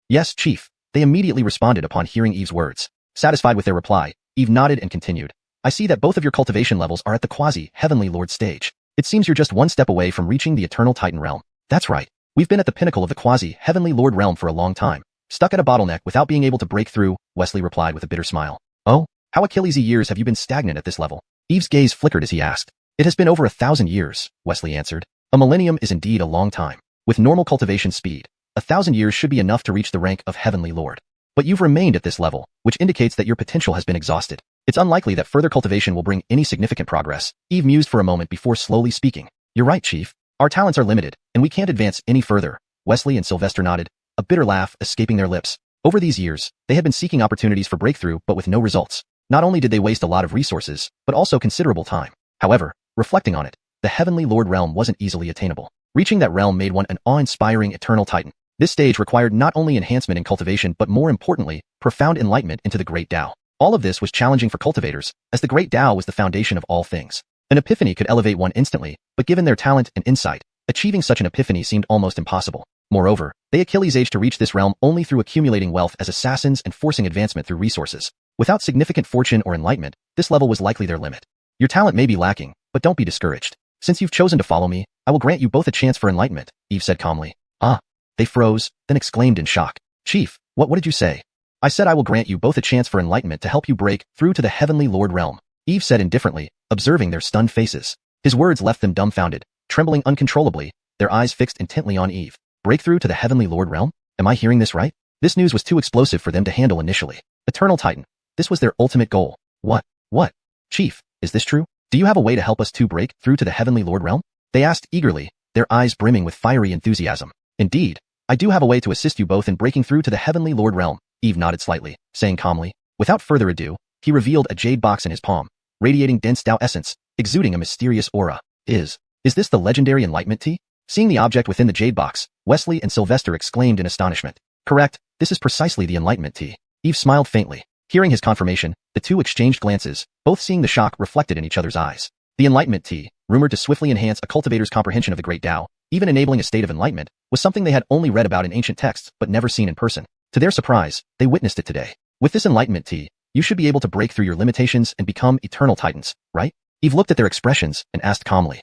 Yes, Chief. They immediately responded upon hearing Eve's words. Satisfied with their reply, Eve nodded and continued. I see that both of your cultivation levels are at the quasi-heavenly lord stage. It seems you're just one step away from reaching the eternal Titan realm. That's right. We've been at the pinnacle of the quasi-heavenly lord realm for a long time. Stuck at a bottleneck without being able to break through, Wesley replied with a bitter smile. Oh? How Achilles' years have you been stagnant at this level? Eve's gaze flickered as he asked. It has been over 1,000 years, Wesley answered. A millennium is indeed a long time. With normal cultivation speed, 1,000 years should be enough to reach the rank of Heavenly Lord. But you've remained at this level, which indicates that your potential has been exhausted. It's unlikely that further cultivation will bring any significant progress. Eve mused for a moment before slowly speaking. You're right, Chief. Our talents are limited, and we can't advance any further. Wesley and Sylvester nodded, a bitter laugh escaping their lips. Over these years, they had been seeking opportunities for breakthrough but with no results. Not only did they waste a lot of resources, but also considerable time. However, reflecting on it, the Heavenly Lord realm wasn't easily attainable. Reaching that realm made one an awe-inspiring eternal Titan. This stage required not only enhancement in cultivation but more importantly, profound enlightenment into the Great Tao. All of this was challenging for cultivators, as the Great Tao was the foundation of all things. An epiphany could elevate one instantly, but given their talent and insight, achieving such an epiphany seemed almost impossible. Moreover, they Achilles' age to reach this realm only through accumulating wealth as assassins and forcing advancement through resources. Without significant fortune or enlightenment, this level was likely their limit. Your talent may be lacking, but don't be discouraged. Since you've chosen to follow me, I will grant you both a chance for enlightenment, Eve said calmly. Ah. They froze, then exclaimed in shock. Chief, what did you say? I said I will grant you both a chance for enlightenment to help you break through to the Heavenly Lord realm, Eve said indifferently, observing their stunned faces. His words left them dumbfounded, trembling uncontrollably, their eyes fixed intently on Eve. Breakthrough to the Heavenly Lord realm? Am I hearing this right? This news was too explosive for them to handle initially. Eternal Titan. This was their ultimate goal. What? Chief, is this true? Do you have a way to help us two break through to the Heavenly Lord realm? They asked eagerly, their eyes brimming with fiery enthusiasm. Indeed, I do have a way to assist you both in breaking through to the Heavenly Lord realm, Eve nodded slightly, saying calmly. Without further ado, he revealed a jade box in his palm, radiating dense Tao essence, exuding a mysterious aura. Is this the legendary Enlightenment tea? Seeing the object within the jade box, Wesley and Sylvester exclaimed in astonishment. Correct, this is precisely the Enlightenment tea. Eve smiled faintly. Hearing his confirmation, the two exchanged glances, both seeing the shock reflected in each other's eyes. The Enlightenment tea, rumored to swiftly enhance a cultivator's comprehension of the great Tao, even enabling a state of enlightenment, was something they had only read about in ancient texts but never seen in person. To their surprise, they witnessed it today. With this Enlightenment tea, you should be able to break through your limitations and become eternal titans, right? Eve looked at their expressions and asked calmly.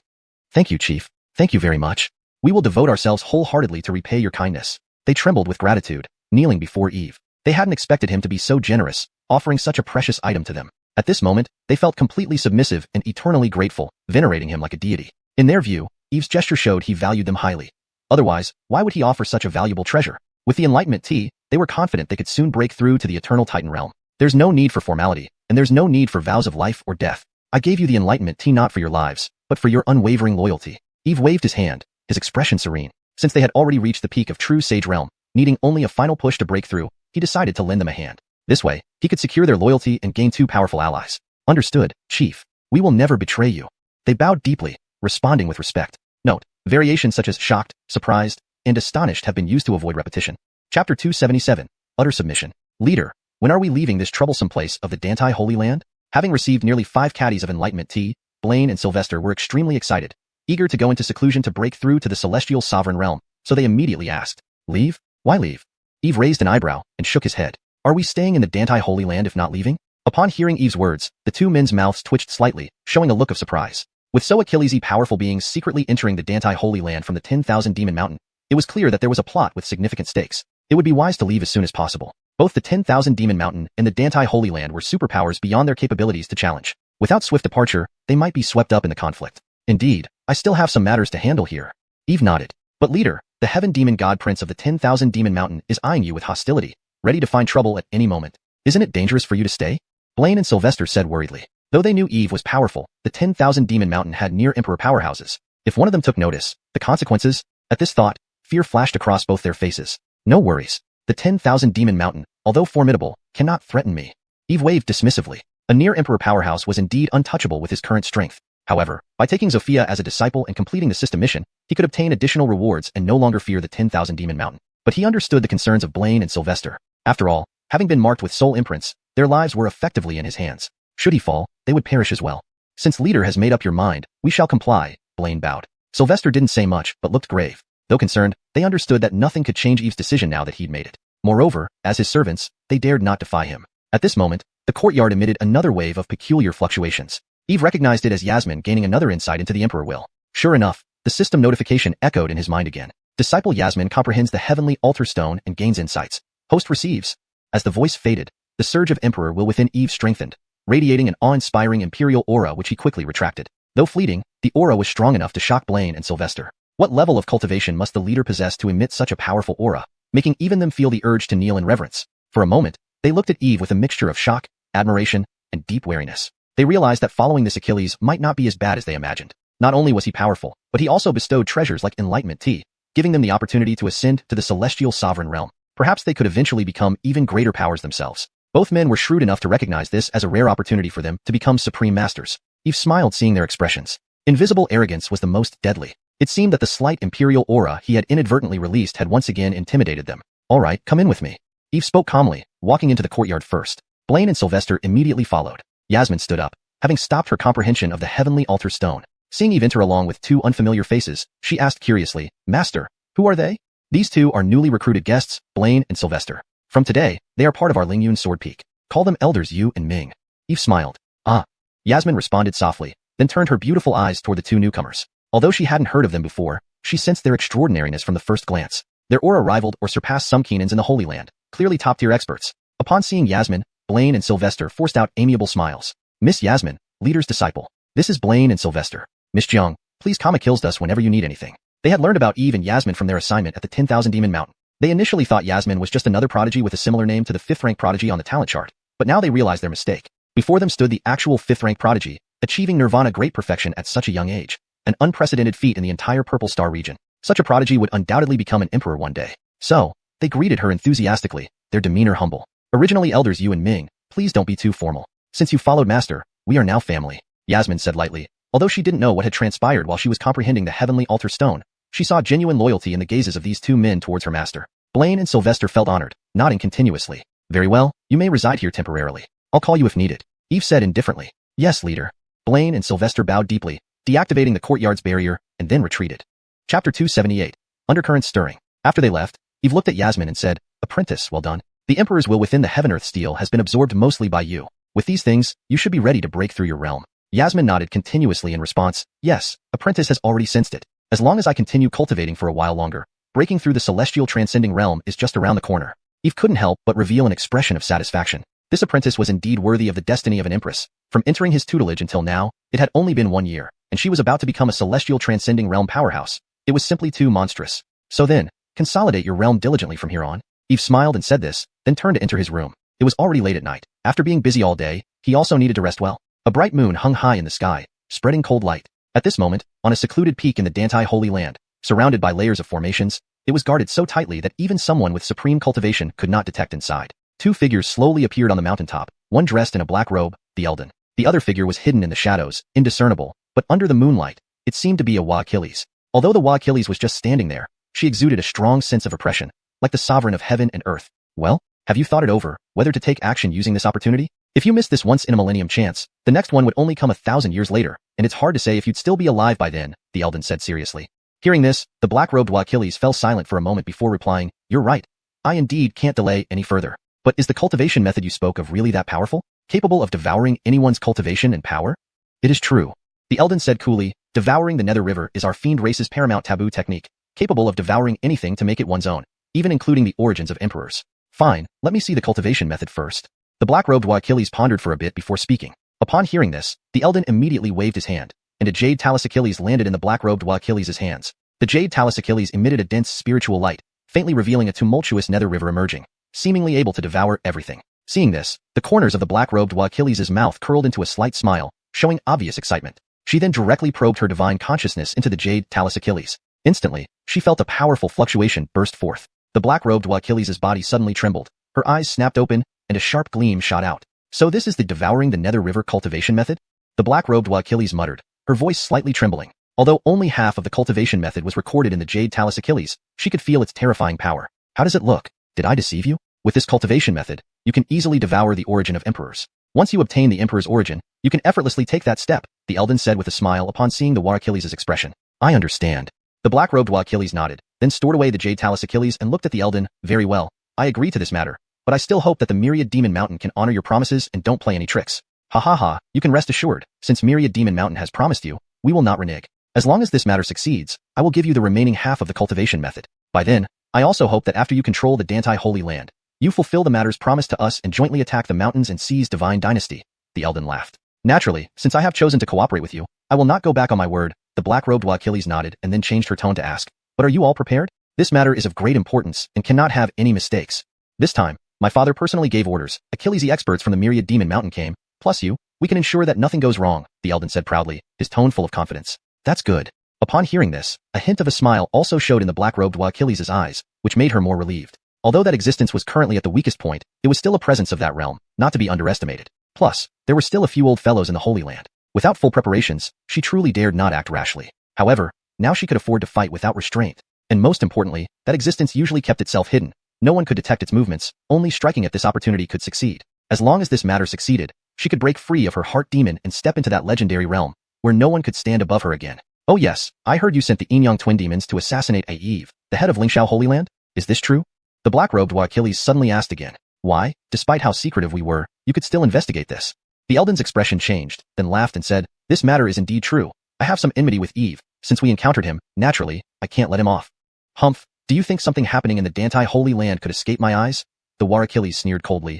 Thank you, Chief. Thank you very much. We will devote ourselves wholeheartedly to repay your kindness. They trembled with gratitude, kneeling before Eve. They hadn't expected him to be so generous, offering such a precious item to them. At this moment, they felt completely submissive and eternally grateful, venerating him like a deity. In their view, Eve's gesture showed he valued them highly. Otherwise, why would he offer such a valuable treasure? With the Enlightenment tea, they were confident they could soon break through to the Eternal Titan realm. There's no need for formality, and there's no need for vows of life or death. I gave you the Enlightenment tea not for your lives, but for your unwavering loyalty. Eve waved his hand, his expression serene. Since they had already reached the peak of true sage realm, needing only a final push to break through, he decided to lend them a hand. This way, he could secure their loyalty and gain two powerful allies. Understood, Chief. We will never betray you. They bowed deeply, responding with respect. Note, variations such as shocked, surprised, and astonished have been used to avoid repetition. Chapter 277, Utter Submission. Leader, when are we leaving this troublesome place of the Dantai Holy Land? Having received nearly 5 caddies of Enlightenment tea, Blaine and Sylvester were extremely excited, eager to go into seclusion to break through to the celestial sovereign realm, so they immediately asked, Leave? Why leave? Eve raised an eyebrow and shook his head. Are we staying in the Dantai Holy Land if not leaving? Upon hearing Eve's words, the two men's mouths twitched slightly, showing a look of surprise. With so Achillesy powerful beings secretly entering the Dantai Holy Land from the 10,000 Demon Mountain, it was clear that there was a plot with significant stakes. It would be wise to leave as soon as possible. Both the 10,000 Demon Mountain and the Dantai Holy Land were superpowers beyond their capabilities to challenge. Without swift departure, they might be swept up in the conflict. Indeed, I still have some matters to handle here. Eve nodded. But leader, the Heaven Demon God Prince of the 10,000 Demon Mountain is eyeing you with hostility, ready to find trouble at any moment. Isn't it dangerous for you to stay? Blaine and Sylvester said worriedly. Though they knew Eve was powerful, the 10,000 Demon Mountain had near Emperor powerhouses. If one of them took notice, the consequences? At this thought, fear flashed across both their faces. No worries. The 10,000 Demon Mountain, although formidable, cannot threaten me. Eve waved dismissively. A near Emperor powerhouse was indeed untouchable with his current strength. However, by taking Zofia as a disciple and completing the system mission, he could obtain additional rewards and no longer fear the 10,000 Demon Mountain. But he understood the concerns of Blaine and Sylvester. After all, having been marked with soul imprints, their lives were effectively in his hands. Should he fall, they would perish as well. Since leader has made up your mind, we shall comply, Blaine bowed. Sylvester didn't say much, but looked grave. Though concerned, they understood that nothing could change Eve's decision now that he'd made it. Moreover, as his servants, they dared not defy him. At this moment, the courtyard emitted another wave of peculiar fluctuations. Eve recognized it as Yasmin gaining another insight into the Emperor will. Sure enough, the system notification echoed in his mind again. Disciple Yasmin comprehends the heavenly altar stone and gains insights. Host receives. As the voice faded, the surge of Emperor will within Eve strengthened, radiating an awe-inspiring imperial aura which he quickly retracted. Though fleeting, the aura was strong enough to shock Blaine and Sylvester. What level of cultivation must the leader possess to emit such a powerful aura, making even them feel the urge to kneel in reverence? For a moment, they looked at Eve with a mixture of shock, admiration, and deep wariness. They realized that following this Achilles might not be as bad as they imagined. Not only was he powerful, but he also bestowed treasures like Enlightenment tea, giving them the opportunity to ascend to the celestial sovereign realm. Perhaps they could eventually become even greater powers themselves. Both men were shrewd enough to recognize this as a rare opportunity for them to become supreme masters. Eve smiled seeing their expressions. Invisible arrogance was the most deadly. It seemed that the slight imperial aura he had inadvertently released had once again intimidated them. All right, come in with me. Eve spoke calmly, walking into the courtyard first. Blaine and Sylvester immediately followed. Yasmin stood up, having stopped her comprehension of the heavenly altar stone. Seeing Eve enter along with two unfamiliar faces, she asked curiously, Master, who are they? These two are newly recruited guests, Blaine and Sylvester. From today, they are part of our Lingyun Sword Peak. Call them Elders Yu and Ming. Eve smiled. Ah. Yasmin responded softly, then turned her beautiful eyes toward the two newcomers. Although she hadn't heard of them before, she sensed their extraordinariness from the first glance. Their aura rivaled or surpassed some Keenans in the Holy Land, clearly top-tier experts. Upon seeing Yasmin, Blaine and Sylvester forced out amiable smiles. Miss Yasmin, leader's disciple. This is Blaine and Sylvester. Miss Jiang, please Kama kills us whenever you need anything. They had learned about Eve and Yasmin from their assignment at the 10,000 Demon Mountain. They initially thought Yasmin was just another prodigy with a similar name to the 5th rank prodigy on the talent chart, but now they realized their mistake. Before them stood the actual 5th rank prodigy, achieving Nirvana great perfection at such a young age. An unprecedented feat in the entire Purple Star region. Such a prodigy would undoubtedly become an emperor one day. So, they greeted her enthusiastically, their demeanor humble. Originally elders Yu and Ming, please don't be too formal. Since you followed Master, we are now family, Yasmin said lightly. Although she didn't know what had transpired while she was comprehending the heavenly altar stone, she saw genuine loyalty in the gazes of these two men towards her master. Blaine and Sylvester felt honored, nodding continuously. Very well, you may reside here temporarily. I'll call you if needed, Eve said indifferently. Yes, leader. Blaine and Sylvester bowed deeply, deactivating the courtyard's barrier, and then retreated. Chapter 278. Undercurrents stirring. After they left, Eve looked at Yasmin and said, Apprentice, well done. The Emperor's will within the Heaven-Earth steel has been absorbed mostly by you. With these things, you should be ready to break through your realm. Yasmin nodded continuously in response, yes, Apprentice has already sensed it. As long as I continue cultivating for a while longer, breaking through the celestial transcending realm is just around the corner. Eve couldn't help but reveal an expression of satisfaction. This apprentice was indeed worthy of the destiny of an empress. From entering his tutelage until now, it had only been 1 year, and she was about to become a celestial transcending realm powerhouse. It was simply too monstrous. So then, consolidate your realm diligently from here on. Eve smiled and said this, then turned to enter his room. It was already late at night. After being busy all day, he also needed to rest well. A bright moon hung high in the sky, spreading cold light. At this moment, on a secluded peak in the Deities Holy Land, surrounded by layers of formations, it was guarded so tightly that even someone with supreme cultivation could not detect inside. 2 figures slowly appeared on the mountaintop, one dressed in a black robe, the Elden. The other figure was hidden in the shadows, indiscernible, but under the moonlight, it seemed to be a Wa Achilles. Although the Wa Achilles was just standing there, she exuded a strong sense of oppression, like the sovereign of heaven and earth. Well, have you thought it over, whether to take action using this opportunity? If you missed this once-in-a-millennium chance, the next one would only come 1,000 years later, and it's hard to say if you'd still be alive by then, the Elden said seriously. Hearing this, the black-robed Wa Achilles fell silent for a moment before replying, You're right. I indeed can't delay any further. But is the cultivation method you spoke of really that powerful? Capable of devouring anyone's cultivation and power? It is true. The Elden said coolly, devouring the Nether River is our fiend race's paramount taboo technique, capable of devouring anything to make it one's own, even including the origins of emperors. Fine, let me see the cultivation method first. The black-robed Wa Achilles pondered for a bit before speaking. Upon hearing this, the Elden immediately waved his hand, and a jade talus Achilles landed in the black-robed Wa Achilles' hands. The jade talus Achilles emitted a dense spiritual light, faintly revealing a tumultuous nether river emerging, seemingly able to devour everything. Seeing this, the corners of the black-robed Wa Achilles' mouth curled into a slight smile, showing obvious excitement. She then directly probed her divine consciousness into the jade talus Achilles. Instantly, she felt a powerful fluctuation burst forth. The black-robed Wa Achilles' body suddenly trembled, her eyes snapped open, and a sharp gleam shot out. So this is the devouring the nether river cultivation method? The black-robed Wa Achilles muttered, her voice slightly trembling. Although only half of the cultivation method was recorded in the jade talus Achilles, she could feel its terrifying power. How does it look? Did I deceive you? With this cultivation method, you can easily devour the origin of emperors. Once you obtain the emperor's origin, you can effortlessly take that step, the Elden said with a smile upon seeing the Wa Achilles' expression. I understand. The black-robed Wa Achilles nodded, then stored away the jade talus Achilles and looked at the Elden. Very well, I agree to this matter, but I still hope that the Myriad Demon Mountain can honor your promises and don't play any tricks. Ha ha ha, you can rest assured, since Myriad Demon Mountain has promised you, we will not renege. As long as this matter succeeds, I will give you the remaining half of the cultivation method. By then, I also hope that after you control the Deities Holy Land, you fulfill the matters promised to us and jointly attack the mountains and seas divine dynasty. The Elden laughed. Naturally, since I have chosen to cooperate with you, I will not go back on my word. The black-robed Wa Achilles nodded and then changed her tone to ask, but are you all prepared? This matter is of great importance and cannot have any mistakes. This time, my father personally gave orders. Achilles, the experts from the Myriad Demon Mountain came, plus you. We can ensure that nothing goes wrong, the Elden said proudly, his tone full of confidence. That's good. Upon hearing this, a hint of a smile also showed in the black-robed Wa Achilles' eyes, which made her more relieved. Although that existence was currently at the weakest point, it was still a presence of that realm, not to be underestimated. Plus, there were still a few old fellows in the Holy Land. Without full preparations, she truly dared not act rashly. However, now she could afford to fight without restraint. And most importantly, that existence usually kept itself hidden. No one could detect its movements, only striking at this opportunity could succeed. As long as this matter succeeded, she could break free of her heart demon and step into that legendary realm, where no one could stand above her again. Oh yes, I heard you sent the Yin-Yang twin demons to assassinate Eve, the head of Lingxiao Holy Land? Is this true? The black-robed Wa Achilles suddenly asked again. Why, despite how secretive we were, you could still investigate this. The Elden's expression changed, then laughed and said, this matter is indeed true. I have some enmity with Eve. Since we encountered him, naturally, I can't let him off. Humph, do you think something happening in the Deities Holy Land could escape my eyes? The Wa Achilles sneered coldly,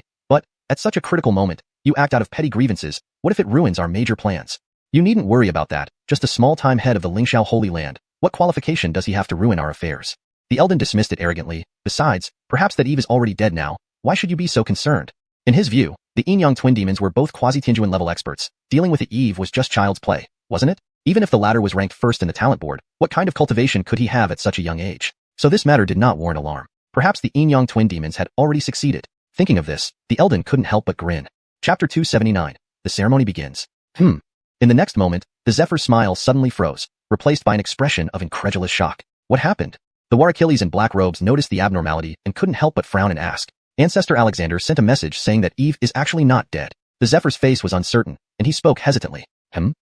At such a critical moment, you act out of petty grievances. What if it ruins our major plans? You needn't worry about that, just a small-time head of the Lingxiao Holy Land. What qualification does he have to ruin our affairs? The Elden dismissed it arrogantly. Besides, perhaps that Eve is already dead now. Why should you be so concerned? In his view, the Yin-Yang twin demons were both quasi-Tianjuan level experts. Dealing with the Eve was just child's play, wasn't it? Even if the latter was ranked first in the talent board, what kind of cultivation could he have at such a young age? So this matter did not warrant alarm. Perhaps the Yin-Yang twin demons had already succeeded. Thinking of this, the Elden couldn't help but grin. Chapter 279. The ceremony begins. In the next moment, the Zephyr's smile suddenly froze, replaced by an expression of incredulous shock. What happened? The Warakilles in black robes noticed the abnormality and couldn't help but frown and ask. Ancestor Alexander sent a message saying that Eve is actually not dead. The Zephyr's face was uncertain, and he spoke hesitantly.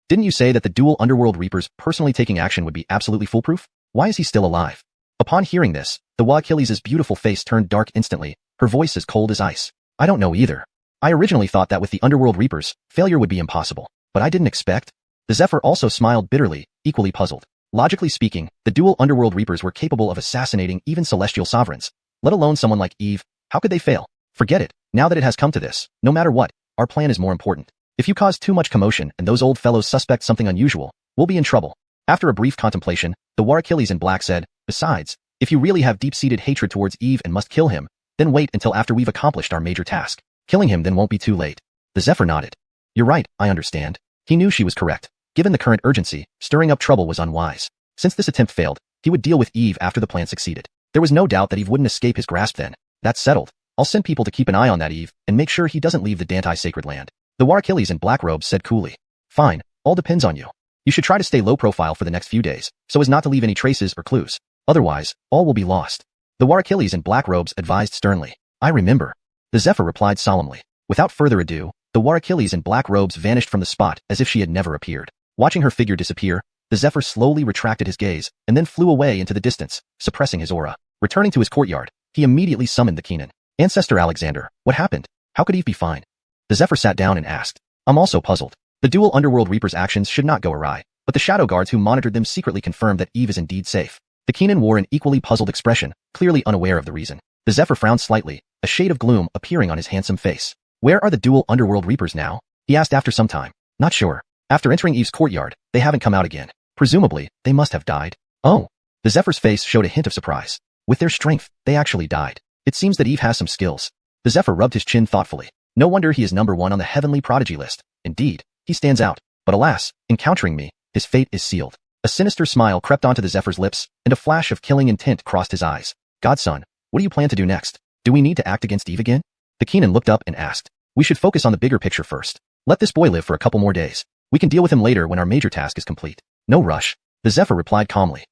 Didn't you say that the dual underworld reapers personally taking action would be absolutely foolproof? Why is he still alive? Upon hearing this, the Warakilles' beautiful face turned dark instantly, her voice as cold as ice. I don't know either. I originally thought that with the underworld reapers, failure would be impossible, but I didn't expect. The Zephyr also smiled bitterly, equally puzzled. Logically speaking, the dual underworld reapers were capable of assassinating even celestial sovereigns. Let alone someone like Eve. How could they fail? Forget it. Now that it has come to this, no matter what, our plan is more important. If you cause too much commotion and those old fellows suspect something unusual, we'll be in trouble. After a brief contemplation, the Warakilles in black said, besides, if you really have deep-seated hatred towards Eve and must kill him, then wait until after we've accomplished our major task. Killing him then won't be too late. The Zephyr nodded. You're right, I understand. He knew she was correct. Given the current urgency, stirring up trouble was unwise. Since this attempt failed, he would deal with Eve after the plan succeeded. There was no doubt that Eve wouldn't escape his grasp then. That's settled. I'll send people to keep an eye on that Eve and make sure he doesn't leave the Deities sacred land. The Warakilles in black robes said coolly. Fine, all depends on you. You should try to stay low profile for the next few days, so as not to leave any traces or clues. Otherwise, all will be lost. The Warakilles in black robes advised sternly. I remember. The Zephyr replied solemnly. Without further ado, the Warakilles in black robes vanished from the spot as if she had never appeared. Watching her figure disappear, the Zephyr slowly retracted his gaze and then flew away into the distance, suppressing his aura. Returning to his courtyard, he immediately summoned the Keenan. Ancestor Alexander, what happened? How could Eve be fine? The Zephyr sat down and asked. I'm also puzzled. The dual underworld reapers' actions should not go awry, but the shadow guards who monitored them secretly confirmed that Eve is indeed safe. The Keenan wore an equally puzzled expression, clearly unaware of the reason. The Zephyr frowned slightly, a shade of gloom appearing on his handsome face. Where are the dual underworld reapers now? He asked after some time. Not sure. After entering Eve's courtyard, they haven't come out again. Presumably, they must have died. Oh. The Zephyr's face showed a hint of surprise. With their strength, they actually died. It seems that Eve has some skills. The Zephyr rubbed his chin thoughtfully. No wonder he is #1 on the heavenly prodigy list. Indeed, he stands out. But alas, encountering me, his fate is sealed. A sinister smile crept onto the Zephyr's lips, and a flash of killing intent crossed his eyes. Godson, what do you plan to do next? Do we need to act against Eve again? The Keenan looked up and asked. We should focus on the bigger picture first. Let this boy live for a couple more days. We can deal with him later when our major task is complete. No rush. The Zephyr replied calmly.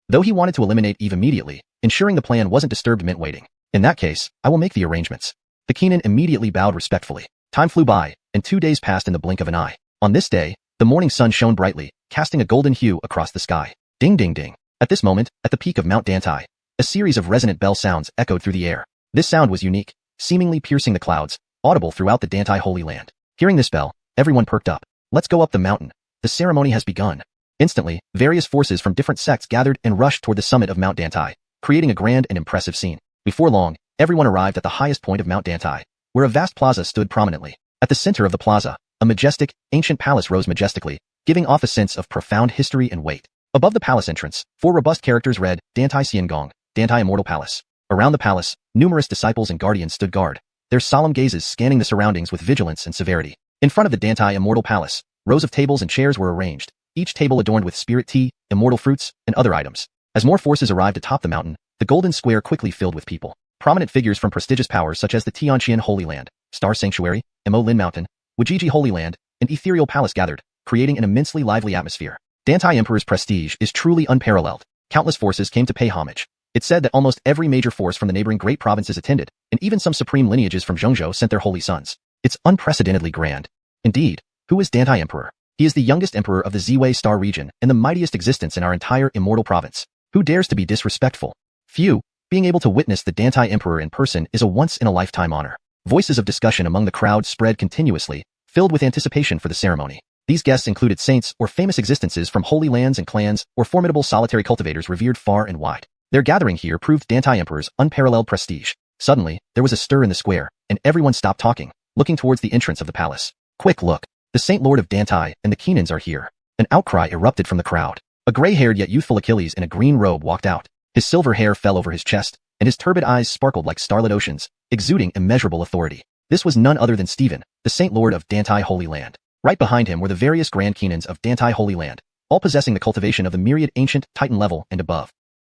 Though he wanted to eliminate Eve immediately, ensuring the plan wasn't disturbed meant waiting. In that case, I will make the arrangements. The Keenan immediately bowed respectfully. Time flew by, and 2 days passed in the blink of an eye. On this day, the morning sun shone brightly, casting a golden hue across the sky. Ding ding ding. At this moment, at the peak of Mount Dantai, a series of resonant bell sounds echoed through the air. This sound was unique, seemingly piercing the clouds, audible throughout the Dantai Holy Land. Hearing this bell, everyone perked up. Let's go up the mountain. The ceremony has begun. Instantly, various forces from different sects gathered and rushed toward the summit of Mount Dantai, creating a grand and impressive scene. Before long, everyone arrived at the highest point of Mount Dantai, where a vast plaza stood prominently. At the center of the plaza, a majestic, ancient palace rose majestically, giving off a sense of profound history and weight. Above the palace entrance, 4 robust characters read, Dantai Xiangong, Dantai Immortal Palace. Around the palace, numerous disciples and guardians stood guard, their solemn gazes scanning the surroundings with vigilance and severity. In front of the Dantai Immortal Palace, rows of tables and chairs were arranged, each table adorned with spirit tea, immortal fruits, and other items. As more forces arrived atop the mountain, the golden square quickly filled with people. Prominent figures from prestigious powers such as the Tianxian Holy Land, Star Sanctuary, Mo Lin Mountain, Wujiji Holy Land, and Ethereal Palace gathered, creating an immensely lively atmosphere. Dantai Emperor's prestige is truly unparalleled. Countless forces came to pay homage. It said that almost every major force from the neighboring great provinces attended, and even some supreme lineages from Zhongzhou sent their holy sons. It's unprecedentedly grand. Indeed, who is Dantai Emperor? He is the youngest emperor of the Ziwei Star region and the mightiest existence in our entire Immortal province. Who dares to be disrespectful? Few. Being able to witness the Dantai Emperor in person is a once-in-a-lifetime honor. Voices of discussion among the crowd spread continuously, filled with anticipation for the ceremony. These guests included saints or famous existences from holy lands and clans or formidable solitary cultivators revered far and wide. Their gathering here proved Dantai Emperor's unparalleled prestige. Suddenly, there was a stir in the square, and everyone stopped talking. looking towards the entrance of the palace. Quick look. The Saint Lord of Deities and the Keenans are here. An outcry erupted from the crowd. A gray-haired yet youthful Achilles in a green robe walked out. His silver hair fell over his chest, and his turbid eyes sparkled like starlit oceans, exuding immeasurable authority. This was none other than Stephen, the Saint Lord of Deities Holy Land. Right behind him were the various Grand Keenans of Deities Holy Land, all possessing the cultivation of the myriad ancient Titan level and above.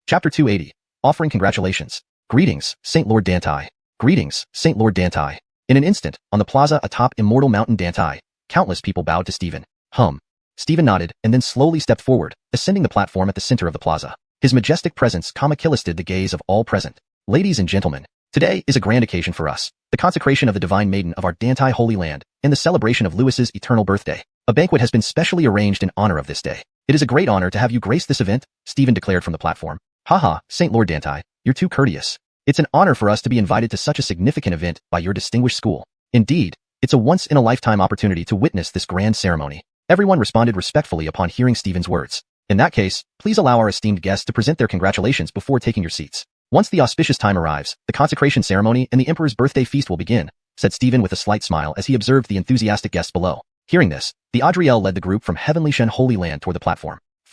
Chapter 280. Offering congratulations. Greetings, Saint Lord Deities. Greetings, Saint Lord Deities. In an instant, on the plaza atop Immortal Mountain Deities, countless people bowed to Stephen. Stephen nodded and then slowly stepped forward, ascending the platform at the center of the plaza. His majestic presence killisted the gaze of all present. Ladies and gentlemen, today is a grand occasion for us, the consecration of the Divine Maiden of our Deities Holy Land, and the celebration of Lewis's eternal birthday. A banquet has been specially arranged in honor of this day. It is a great honor to have you grace this event, Stephen declared from the platform. Haha, Saint Lord Deities, you're too courteous. It's an honor for us to be invited to such a significant event by your distinguished school. Indeed, it's a once-in-a-lifetime opportunity to witness this grand ceremony. Everyone responded respectfully upon hearing Stephen's words. In that case, please allow our esteemed guests to present their congratulations before taking your seats. Once the auspicious time arrives, the consecration ceremony and the Emperor's birthday feast will begin, said Stephen with a slight smile as he observed the enthusiastic guests below. Hearing this, the Adriel led the group from Heavenly Shen Holy Land toward the platform. /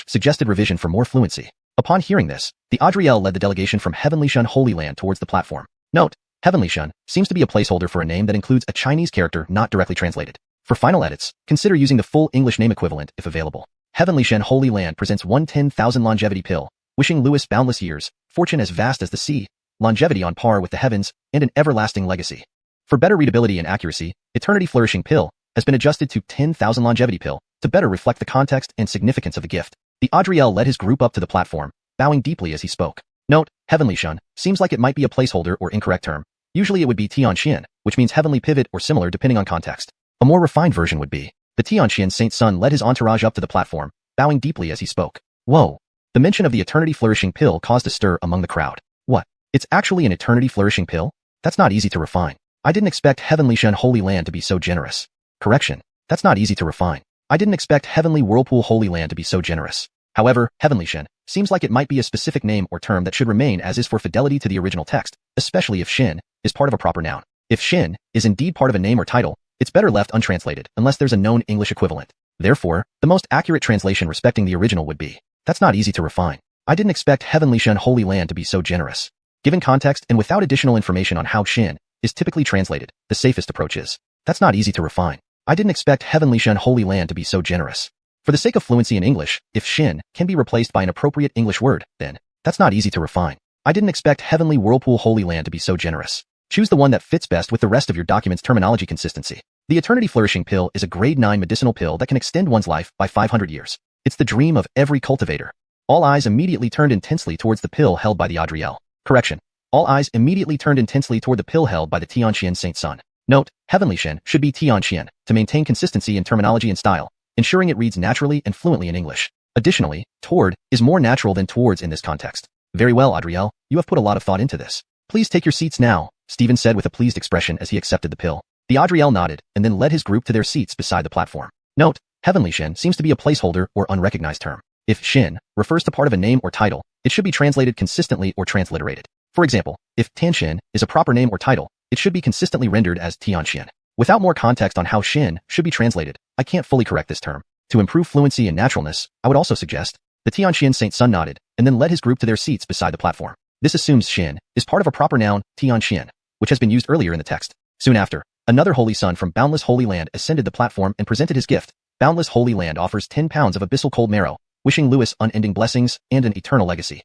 suggested revision for more fluency. Upon hearing this, the Adriel led the delegation from Heavenly Shen Holy Land towards the platform. Note, Heavenly Shen seems to be a placeholder for a name that includes a Chinese character not directly translated. For final edits, consider using the full English name equivalent if available. Heavenly Shen Holy Land presents 110,000 longevity pill, wishing Lewis boundless years, fortune as vast as the sea, longevity on par with the heavens, and an everlasting legacy. For better readability and accuracy, Eternity Flourishing Pill has been adjusted to 10,000 longevity pill to better reflect the context and significance of the gift. The Adriel led his group up to the platform, bowing deeply as he spoke. Note, Heavenly Shen seems like it might be a placeholder or incorrect term. Usually it would be Tianxian, which means heavenly pivot or similar depending on context. A more refined version would be, the Tianxian Saint Sun led his entourage up to the platform, bowing deeply as he spoke. Whoa. The mention of the Eternity Flourishing Pill caused a stir among the crowd. What? It's actually an Eternity Flourishing Pill? That's not easy to refine. I didn't expect Heavenly Shen Holy Land to be so generous. Correction. That's not easy to refine. I didn't expect Heavenly Whirlpool Holy Land to be so generous. However, Heavenly Shen seems like it might be a specific name or term that should remain as is for fidelity to the original text, especially if Shen is part of a proper noun. If Shen is indeed part of a name or title, it's better left untranslated unless there's a known English equivalent. Therefore, the most accurate translation respecting the original would be, that's not easy to refine. I didn't expect Heavenly Shen Holy Land to be so generous. Given context and without additional information on how Shen is typically translated, the safest approach is, that's not easy to refine. I didn't expect Heavenly Shen Holy Land to be so generous. For the sake of fluency in English, if Shen can be replaced by an appropriate English word, then, that's not easy to refine. I didn't expect Heavenly Whirlpool Holy Land to be so generous. Choose the one that fits best with the rest of your document's terminology consistency. The Eternity Flourishing Pill is a grade 9 medicinal pill that can extend one's life by 500 years. It's the dream of every cultivator. All eyes immediately turned intensely towards the pill held by the Adriel. Correction. All eyes immediately turned intensely toward the pill held by the Tianxian Saint Sun. Note, Heavenly Shen should be Tianxian to maintain consistency in terminology and style, ensuring it reads naturally and fluently in English. Additionally, toward is more natural than towards in this context. Very well, Adriel, you have put a lot of thought into this. Please take your seats now, Stephen said with a pleased expression as he accepted the pill. The Adriel nodded and then led his group to their seats beside the platform. Note, Heavenly Shen seems to be a placeholder or unrecognized term. If Shen refers to part of a name or title, it should be translated consistently or transliterated. For example, if Tianxian is a proper name or title, it should be consistently rendered as Tianxian. Without more context on how Shen should be translated, I can't fully correct this term. To improve fluency and naturalness, I would also suggest, the Tianxian Saint Sun nodded and then led his group to their seats beside the platform. This assumes Shen is part of a proper noun, Tianxian, which has been used earlier in the text. Soon after, another holy son from Boundless Holy Land ascended the platform and presented his gift. Boundless Holy Land offers 10 pounds of abyssal cold marrow, wishing Lewis unending blessings and an eternal legacy.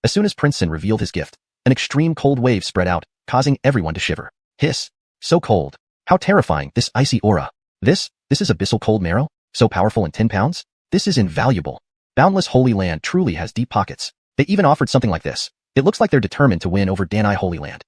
As soon as Prince Sin revealed his gift, an extreme cold wave spread out, causing everyone to shiver. Hiss. So cold. How terrifying, this icy aura. This is abyssal cold marrow? So powerful and 10 pounds? This is invaluable. Boundless Holy Land truly has deep pockets. They even offered something like this. It looks like they're determined to win over Deities Holy Land.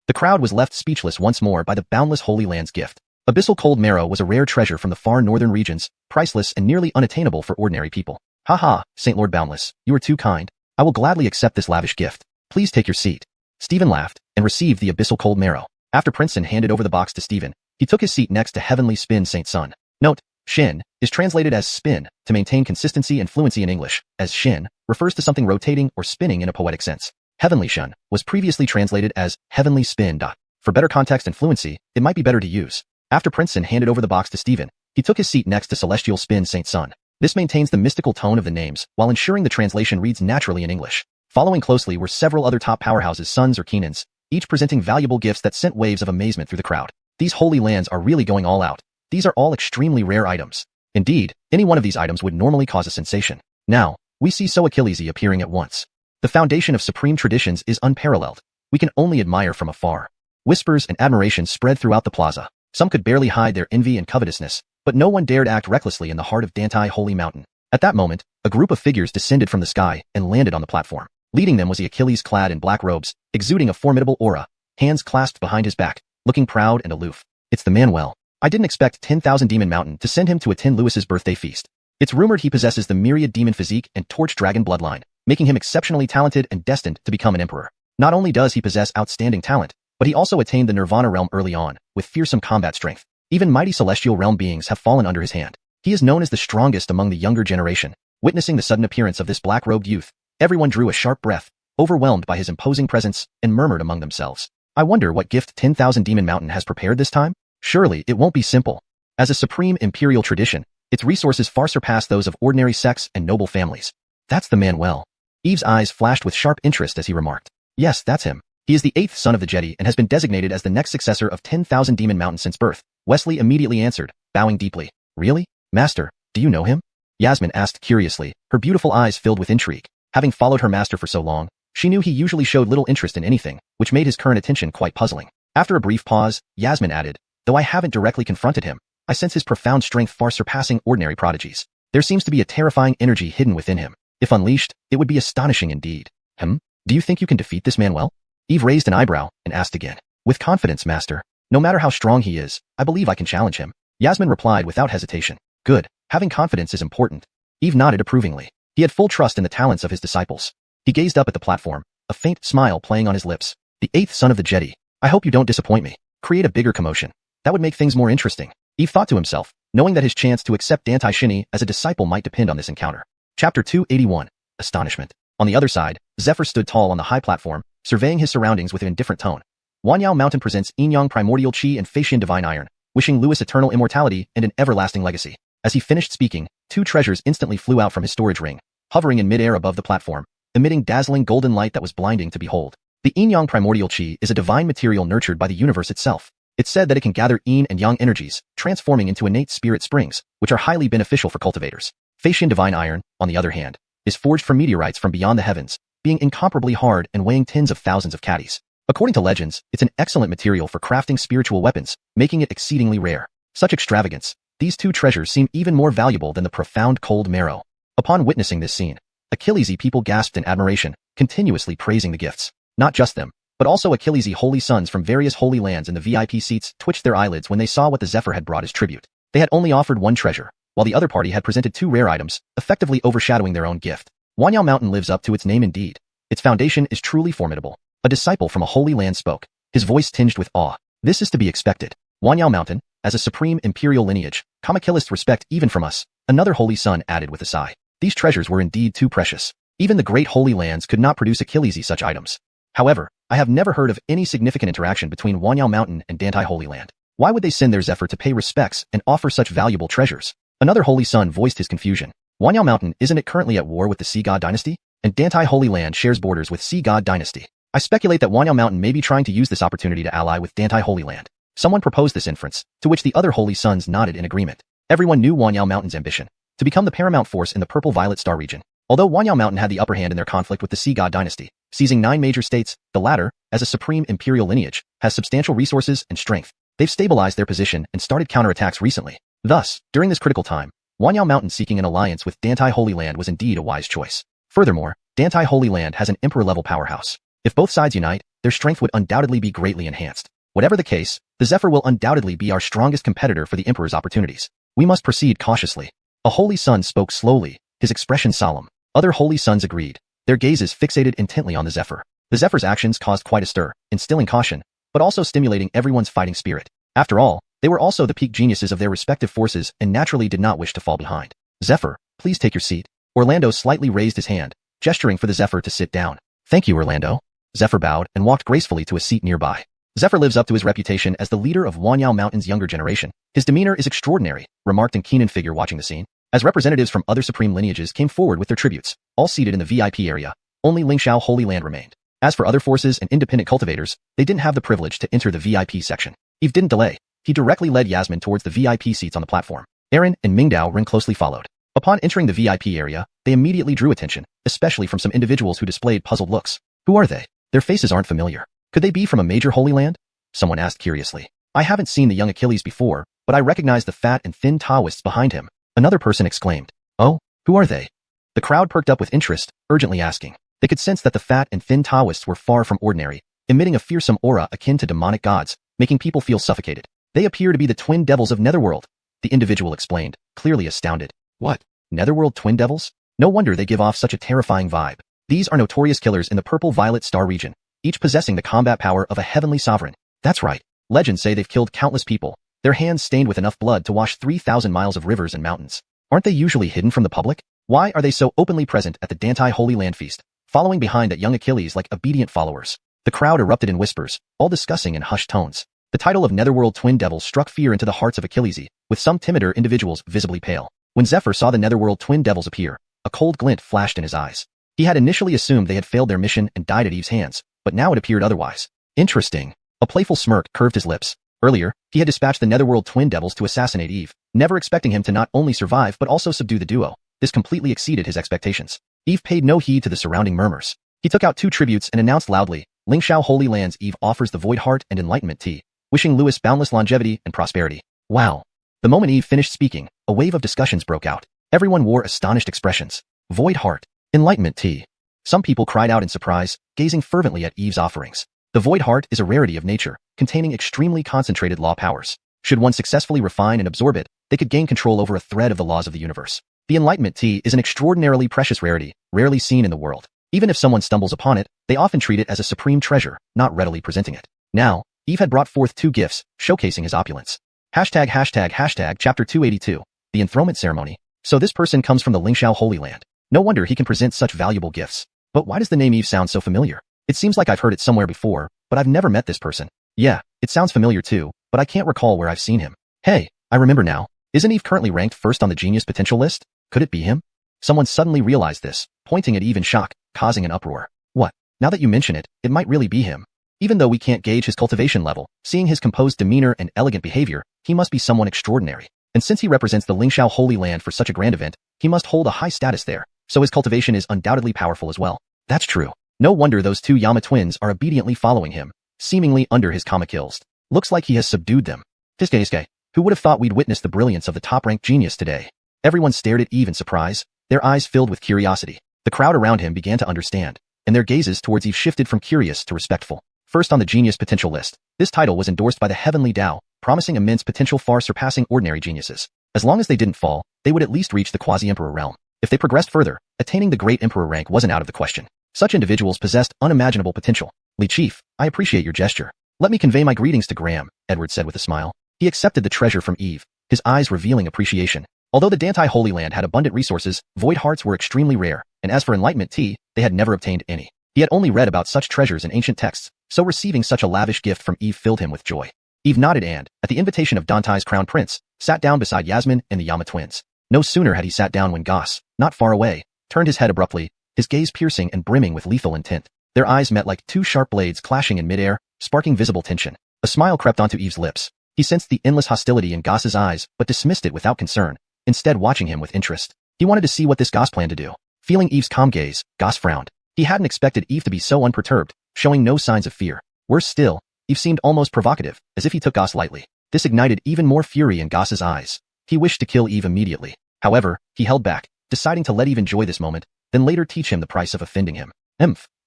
The crowd was left speechless once more by the Boundless Holy Land's gift. Abyssal cold marrow was a rare treasure from the far northern regions, priceless and nearly unattainable for ordinary people. Haha, Saint Lord Boundless, you are too kind. I will gladly accept this lavish gift. Please take your seat. Stephen laughed and received the abyssal cold marrow. After Prince Sin handed over the box to Stephen, he took his seat next to Heavenly Spin Saint Sun. Note, Shin is translated as spin to maintain consistency and fluency in English, as Shin refers to something rotating or spinning in a poetic sense. Heavenly Shen was previously translated as heavenly spin. For better context and fluency, it might be better to use. After Princeton handed over the box to Stephen, he took his seat next to Celestial Spin Saint Sun. This maintains the mystical tone of the names, while ensuring the translation reads naturally in English. Following closely were several other top powerhouses' sons or Keenans, each presenting valuable gifts that sent waves of amazement through the crowd. These holy lands are really going all out. These are all extremely rare items. Indeed, any one of these items would normally cause a sensation. Now, we see So Achillesy appearing at once. The foundation of supreme traditions is unparalleled. We can only admire from afar. Whispers and admiration spread throughout the plaza. Some could barely hide their envy and covetousness, but no one dared act recklessly in the heart of Dantai Holy Mountain. At that moment, a group of figures descended from the sky and landed on the platform. Leading them was the Achilles clad in black robes, exuding a formidable aura, hands clasped behind his back, looking proud and aloof. It's the Manuel. I didn't expect 10,000 Demon Mountain to send him to attend Lewis's birthday feast. It's rumored he possesses the myriad demon physique and torch dragon bloodline, making him exceptionally talented and destined to become an emperor. Not only does he possess outstanding talent, but he also attained the Nirvana realm early on, with fearsome combat strength. Even mighty celestial realm beings have fallen under his hand. He is known as the strongest among the younger generation. Witnessing the sudden appearance of this black-robed youth, everyone drew a sharp breath, overwhelmed by his imposing presence, and murmured among themselves. I wonder what gift 10,000 Demon Mountain has prepared this time? Surely, it won't be simple. As a supreme imperial tradition, its resources far surpass those of ordinary sects and noble families. That's the Manuel. Eve's eyes flashed with sharp interest as he remarked. Yes, that's him. He is the 8th son of the Jedi and has been designated as the next successor of 10,000 Demon Mountain since birth. Wesley immediately answered, bowing deeply. Really? Master, do you know him? Yasmin asked curiously, her beautiful eyes filled with intrigue. Having followed her master for so long, she knew he usually showed little interest in anything, which made his current attention quite puzzling. After a brief pause, Yasmin added, though I haven't directly confronted him, I sense his profound strength far surpassing ordinary prodigies. There seems to be a terrifying energy hidden within him. If unleashed, it would be astonishing indeed. Do you think you can defeat this Manuel? Eve raised an eyebrow and asked again. With confidence, master. No matter how strong he is, I believe I can challenge him. Yasmin replied without hesitation. Good. Having confidence is important. Eve nodded approvingly. He had full trust in the talents of his disciples. He gazed up at the platform, a faint smile playing on his lips. The 8th son of the Jedi. I hope you don't disappoint me. Create a bigger commotion. That would make things more interesting. Eve thought to himself, knowing that his chance to accept Dantai Shinny as a disciple might depend on this encounter. Chapter 281. Astonishment. On the other side, Zephyr stood tall on the high platform, surveying his surroundings with an indifferent tone. Wanyao Mountain presents Yin-Yang Primordial Qi and Feishan Divine Iron, wishing Lewis eternal immortality and an everlasting legacy. As he finished speaking, 2 treasures instantly flew out from his storage ring, hovering in midair above the platform, emitting dazzling golden light that was blinding to behold. The Yin-Yang Primordial Qi is a divine material nurtured by the universe itself. It's said that it can gather yin and yang energies, transforming into innate spirit springs, which are highly beneficial for cultivators. Feishan Divine Iron, on the other hand, is forged from meteorites from beyond the heavens, being incomparably hard and weighing tens of thousands of catties. According to legends, it's an excellent material for crafting spiritual weapons, making it exceedingly rare. Such extravagance, these 2 treasures seem even more valuable than the profound cold marrow. Upon witnessing this scene, Achillesy people gasped in admiration, continuously praising the gifts. Not just them, but also Achillesy holy sons from various holy lands in the VIP seats twitched their eyelids when they saw what the Zephyr had brought as tribute. They had only offered 1 treasure, while the other party had presented 2 rare items, effectively overshadowing their own gift. Wanyao Mountain lives up to its name indeed. Its foundation is truly formidable. A disciple from a holy land spoke, his voice tinged with awe. This is to be expected. Wanyao Mountain, as a supreme imperial lineage, Kamakillists respect even from us, another holy son added with a sigh. These treasures were indeed too precious. Even the great holy lands could not produce Achillesy such items. However, I have never heard of any significant interaction between Wanyao Mountain and Dantai Holy Land. Why would they send their Zephyr to pay respects and offer such valuable treasures? Another holy son voiced his confusion. Wanyao Mountain isn't it currently at war with the Sea God Dynasty? And Dantai Holy Land shares borders with Sea God Dynasty. I speculate that Wanyao Mountain may be trying to use this opportunity to ally with Dantai Holy Land. Someone proposed this inference, to which the other holy sons nodded in agreement. Everyone knew Wanyao Mountain's ambition, to become the paramount force in the Purple-Violet Star region. Although Wanyao Mountain had the upper hand in their conflict with the Sea God Dynasty, seizing 9 major states, the latter, as a supreme imperial lineage, has substantial resources and strength. They've stabilized their position and started counterattacks recently. Thus, during this critical time, Wanyao Mountain seeking an alliance with Dantai Holy Land was indeed a wise choice. Furthermore, Dantai Holy Land has an emperor-level powerhouse. If both sides unite, their strength would undoubtedly be greatly enhanced. Whatever the case, the Zephyr will undoubtedly be our strongest competitor for the Emperor's opportunities. We must proceed cautiously. A holy son spoke slowly, his expression solemn. Other holy sons agreed, their gazes fixated intently on the Zephyr. The Zephyr's actions caused quite a stir, instilling caution, but also stimulating everyone's fighting spirit. After all, they were also the peak geniuses of their respective forces and naturally did not wish to fall behind. Zephyr, please take your seat. Orlando slightly raised his hand, gesturing for the Zephyr to sit down. Thank you, Orlando. Zephyr bowed and walked gracefully to a seat nearby. Zephyr lives up to his reputation as the leader of Wanyao Mountain's younger generation. His demeanor is extraordinary, remarked an Keenan figure watching the scene. As representatives from other supreme lineages came forward with their tributes, all seated in the VIP area, only Lingxiao Holy Land remained. As for other forces and independent cultivators, they didn't have the privilege to enter the VIP section. Eve didn't delay. He directly led Yasmin towards the VIP seats on the platform. Aaron and Mingdao Ren closely followed. Upon entering the VIP area, they immediately drew attention, especially from some individuals who displayed puzzled looks. Who are they? Their faces aren't familiar. Could they be from a major Holy Land? Someone asked curiously. I haven't seen the young Achilles before, but I recognize the fat and thin Taoists behind him. Another person exclaimed. Oh, who are they? The crowd perked up with interest, urgently asking. They could sense that the fat and thin Taoists were far from ordinary, emitting a fearsome aura akin to demonic gods, making people feel suffocated. They appear to be the twin devils of Netherworld, the individual explained, clearly astounded. What? Netherworld twin devils? No wonder they give off such a terrifying vibe. These are notorious killers in the purple-violet star region, each possessing the combat power of a heavenly sovereign. That's right. Legends say they've killed countless people, their hands stained with enough blood to wash 3,000 miles of rivers and mountains. Aren't they usually hidden from the public? Why are they so openly present at the Dantai Holy Land feast, following behind that young Achilles like obedient followers? The crowd erupted in whispers, all discussing in hushed tones. The title of Netherworld Twin Devils struck fear into the hearts of Achilles, with some timider individuals visibly pale. When Zephyr saw the Netherworld Twin Devils appear, a cold glint flashed in his eyes. He had initially assumed they had failed their mission and died at Eve's hands, but now it appeared otherwise. Interesting. A playful smirk curved his lips. Earlier, he had dispatched the Netherworld Twin Devils to assassinate Eve, never expecting him to not only survive but also subdue the duo. This completely exceeded his expectations. Eve paid no heed to the surrounding murmurs. He took out 2 tributes and announced loudly, Lingxiao Holy Lands Eve offers the Void Heart and Enlightenment tea, wishing Lewis boundless longevity and prosperity. Wow. The moment Eve finished speaking, a wave of discussions broke out. Everyone wore astonished expressions. Void Heart. Enlightenment tea. Some people cried out in surprise, gazing fervently at Eve's offerings. The Void Heart is a rarity of nature, containing extremely concentrated law powers. Should one successfully refine and absorb it, they could gain control over a thread of the laws of the universe. The Enlightenment tea is an extraordinarily precious rarity, rarely seen in the world. Even if someone stumbles upon it, they often treat it as a supreme treasure, not readily presenting it. Now, Eve had brought forth 2 gifts, showcasing his opulence. Chapter 282, the Enthronement Ceremony. So this person comes from the Lingxiao Holy Land. No wonder he can present such valuable gifts. But why does the name Eve sound so familiar? It seems like I've heard it somewhere before, but I've never met this person. Yeah, it sounds familiar too, but I can't recall where I've seen him. Hey, I remember now. Isn't Eve currently ranked first on the genius potential list? Could it be him? Someone suddenly realized this, pointing at Eve in shock, causing an uproar. What? Now that you mention it, it might really be him. Even though we can't gauge his cultivation level, seeing his composed demeanor and elegant behavior, he must be someone extraordinary. And since he represents the Lingxiao Holy Land for such a grand event, he must hold a high status there, so his cultivation is undoubtedly powerful as well. That's true. No wonder those 2 Yama twins are obediently following him, seemingly under his kama kills. Looks like he has subdued them. Fiske, who would have thought we'd witness the brilliance of the top-ranked genius today? Everyone stared at Eve in surprise, their eyes filled with curiosity. The crowd around him began to understand, and their gazes towards Eve shifted from curious to respectful. First on the genius potential list, this title was endorsed by the Heavenly Tao, promising immense potential far surpassing ordinary geniuses. As long as they didn't fall, they would at least reach the quasi-emperor realm. If they progressed further, attaining the great emperor rank wasn't out of the question. Such individuals possessed unimaginable potential. Li Chief, I appreciate your gesture. Let me convey my greetings to Graham, Edward said with a smile. He accepted the treasure from Eve, his eyes revealing appreciation. Although the Dantai Holy Land had abundant resources, Void Hearts were extremely rare, and as for Enlightenment tea, they had never obtained any. He had only read about such treasures in ancient texts, so receiving such a lavish gift from Eve filled him with joy. Eve nodded and, at the invitation of Dantai's crown prince, sat down beside Yasmin and the Yama twins. No sooner had he sat down when Goss, not far away, turned his head abruptly, his gaze piercing and brimming with lethal intent. Their eyes met like 2 sharp blades clashing in midair, sparking visible tension. A smile crept onto Eve's lips. He sensed the endless hostility in Goss's eyes, but dismissed it without concern, instead watching him with interest. He wanted to see what this Goss planned to do. Feeling Eve's calm gaze, Goss frowned. He hadn't expected Eve to be so unperturbed, showing no signs of fear. Worse still, Eve seemed almost provocative, as if he took Goss lightly. This ignited even more fury in Goss's eyes. He wished to kill Eve immediately. However, he held back, deciding to let Eve enjoy this moment, then later teach him the price of offending him.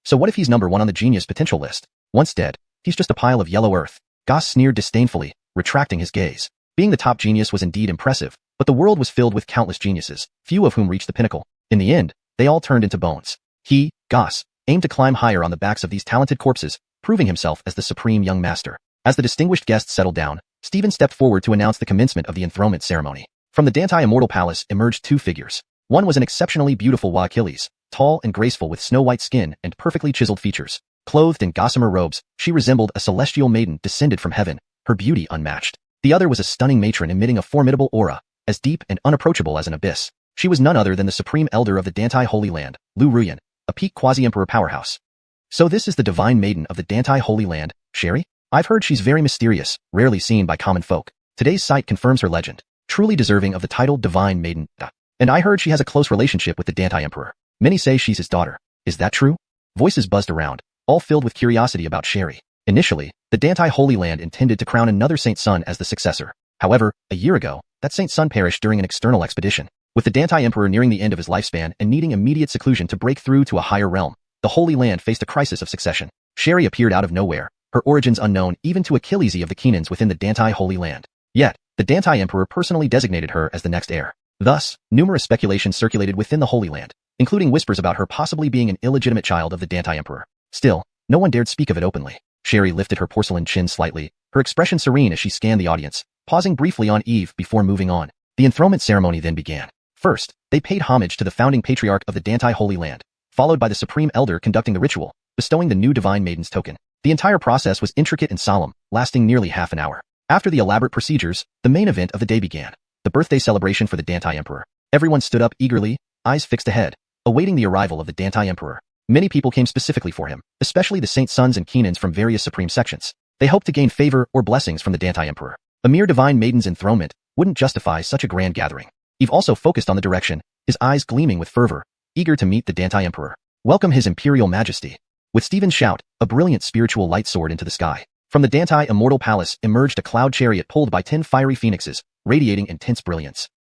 So what if he's number 1 on the genius potential list? Once dead, he's just a pile of yellow earth. Goss sneered disdainfully, retracting his gaze. Being the top genius was indeed impressive, but the world was filled with countless geniuses, few of whom reached the pinnacle. In the end, they all turned into bones. He, Goss, aimed to climb higher on the backs of these talented corpses, proving himself as the supreme young master. As the distinguished guests settled down, Stephen stepped forward to announce the commencement of the enthronement ceremony. From the Dantai Immortal Palace emerged 2 figures. One was an exceptionally beautiful Wa Achilles, tall and graceful with snow-white skin and perfectly chiseled features. Clothed in gossamer robes, she resembled a celestial maiden descended from heaven, her beauty unmatched. The other was a stunning matron emitting a formidable aura, as deep and unapproachable as an abyss. She was none other than the supreme elder of the Dantai Holy Land, Lu Ruyan, a peak quasi-emperor powerhouse. So this is the divine maiden of the Dantai Holy Land, Sherry? I've heard she's very mysterious, rarely seen by common folk. Today's sight confirms her legend, truly deserving of the title Divine Maiden. And I heard she has a close relationship with the Dantai Emperor. Many say she's his daughter. Is that true? Voices buzzed around, all filled with curiosity about Sherry. Initially, the Dantai Holy Land intended to crown another Saint Son as the successor. However, a year ago, that Saint Son perished during an external expedition. With the Dantai Emperor nearing the end of his lifespan and needing immediate seclusion to break through to a higher realm, the Holy Land faced a crisis of succession. Sherry appeared out of nowhere, her origins unknown even to Achilles of the Keenans within the Dantai Holy Land. Yet, the Dantai Emperor personally designated her as the next heir. Thus, numerous speculations circulated within the Holy Land, including whispers about her possibly being an illegitimate child of the Dantai Emperor. Still, no one dared speak of it openly. Sherry lifted her porcelain chin slightly, her expression serene as she scanned the audience, pausing briefly on Eve before moving on. The enthronement ceremony then began. First, they paid homage to the founding patriarch of the Dantai Holy Land, followed by the Supreme Elder conducting the ritual, bestowing the new Divine Maiden's token. The entire process was intricate and solemn, lasting nearly half an hour. After the elaborate procedures, the main event of the day began, the birthday celebration for the Dantai Emperor. Everyone stood up eagerly, eyes fixed ahead, awaiting the arrival of the Dantai Emperor. Many people came specifically for him, especially the Saint Sons and Keenans from various supreme sections. They hoped to gain favor or blessings from the Dantai Emperor. A mere Divine Maiden's enthronement wouldn't justify such a grand gathering. Eve also focused on the direction, his eyes gleaming with fervor, eager to meet the Dantai Emperor. Welcome His Imperial Majesty. With Stephen's shout, a brilliant spiritual light soared into the sky. From the Dantai Immortal Palace emerged a cloud chariot pulled by 10 fiery phoenixes, radiating intense brilliance.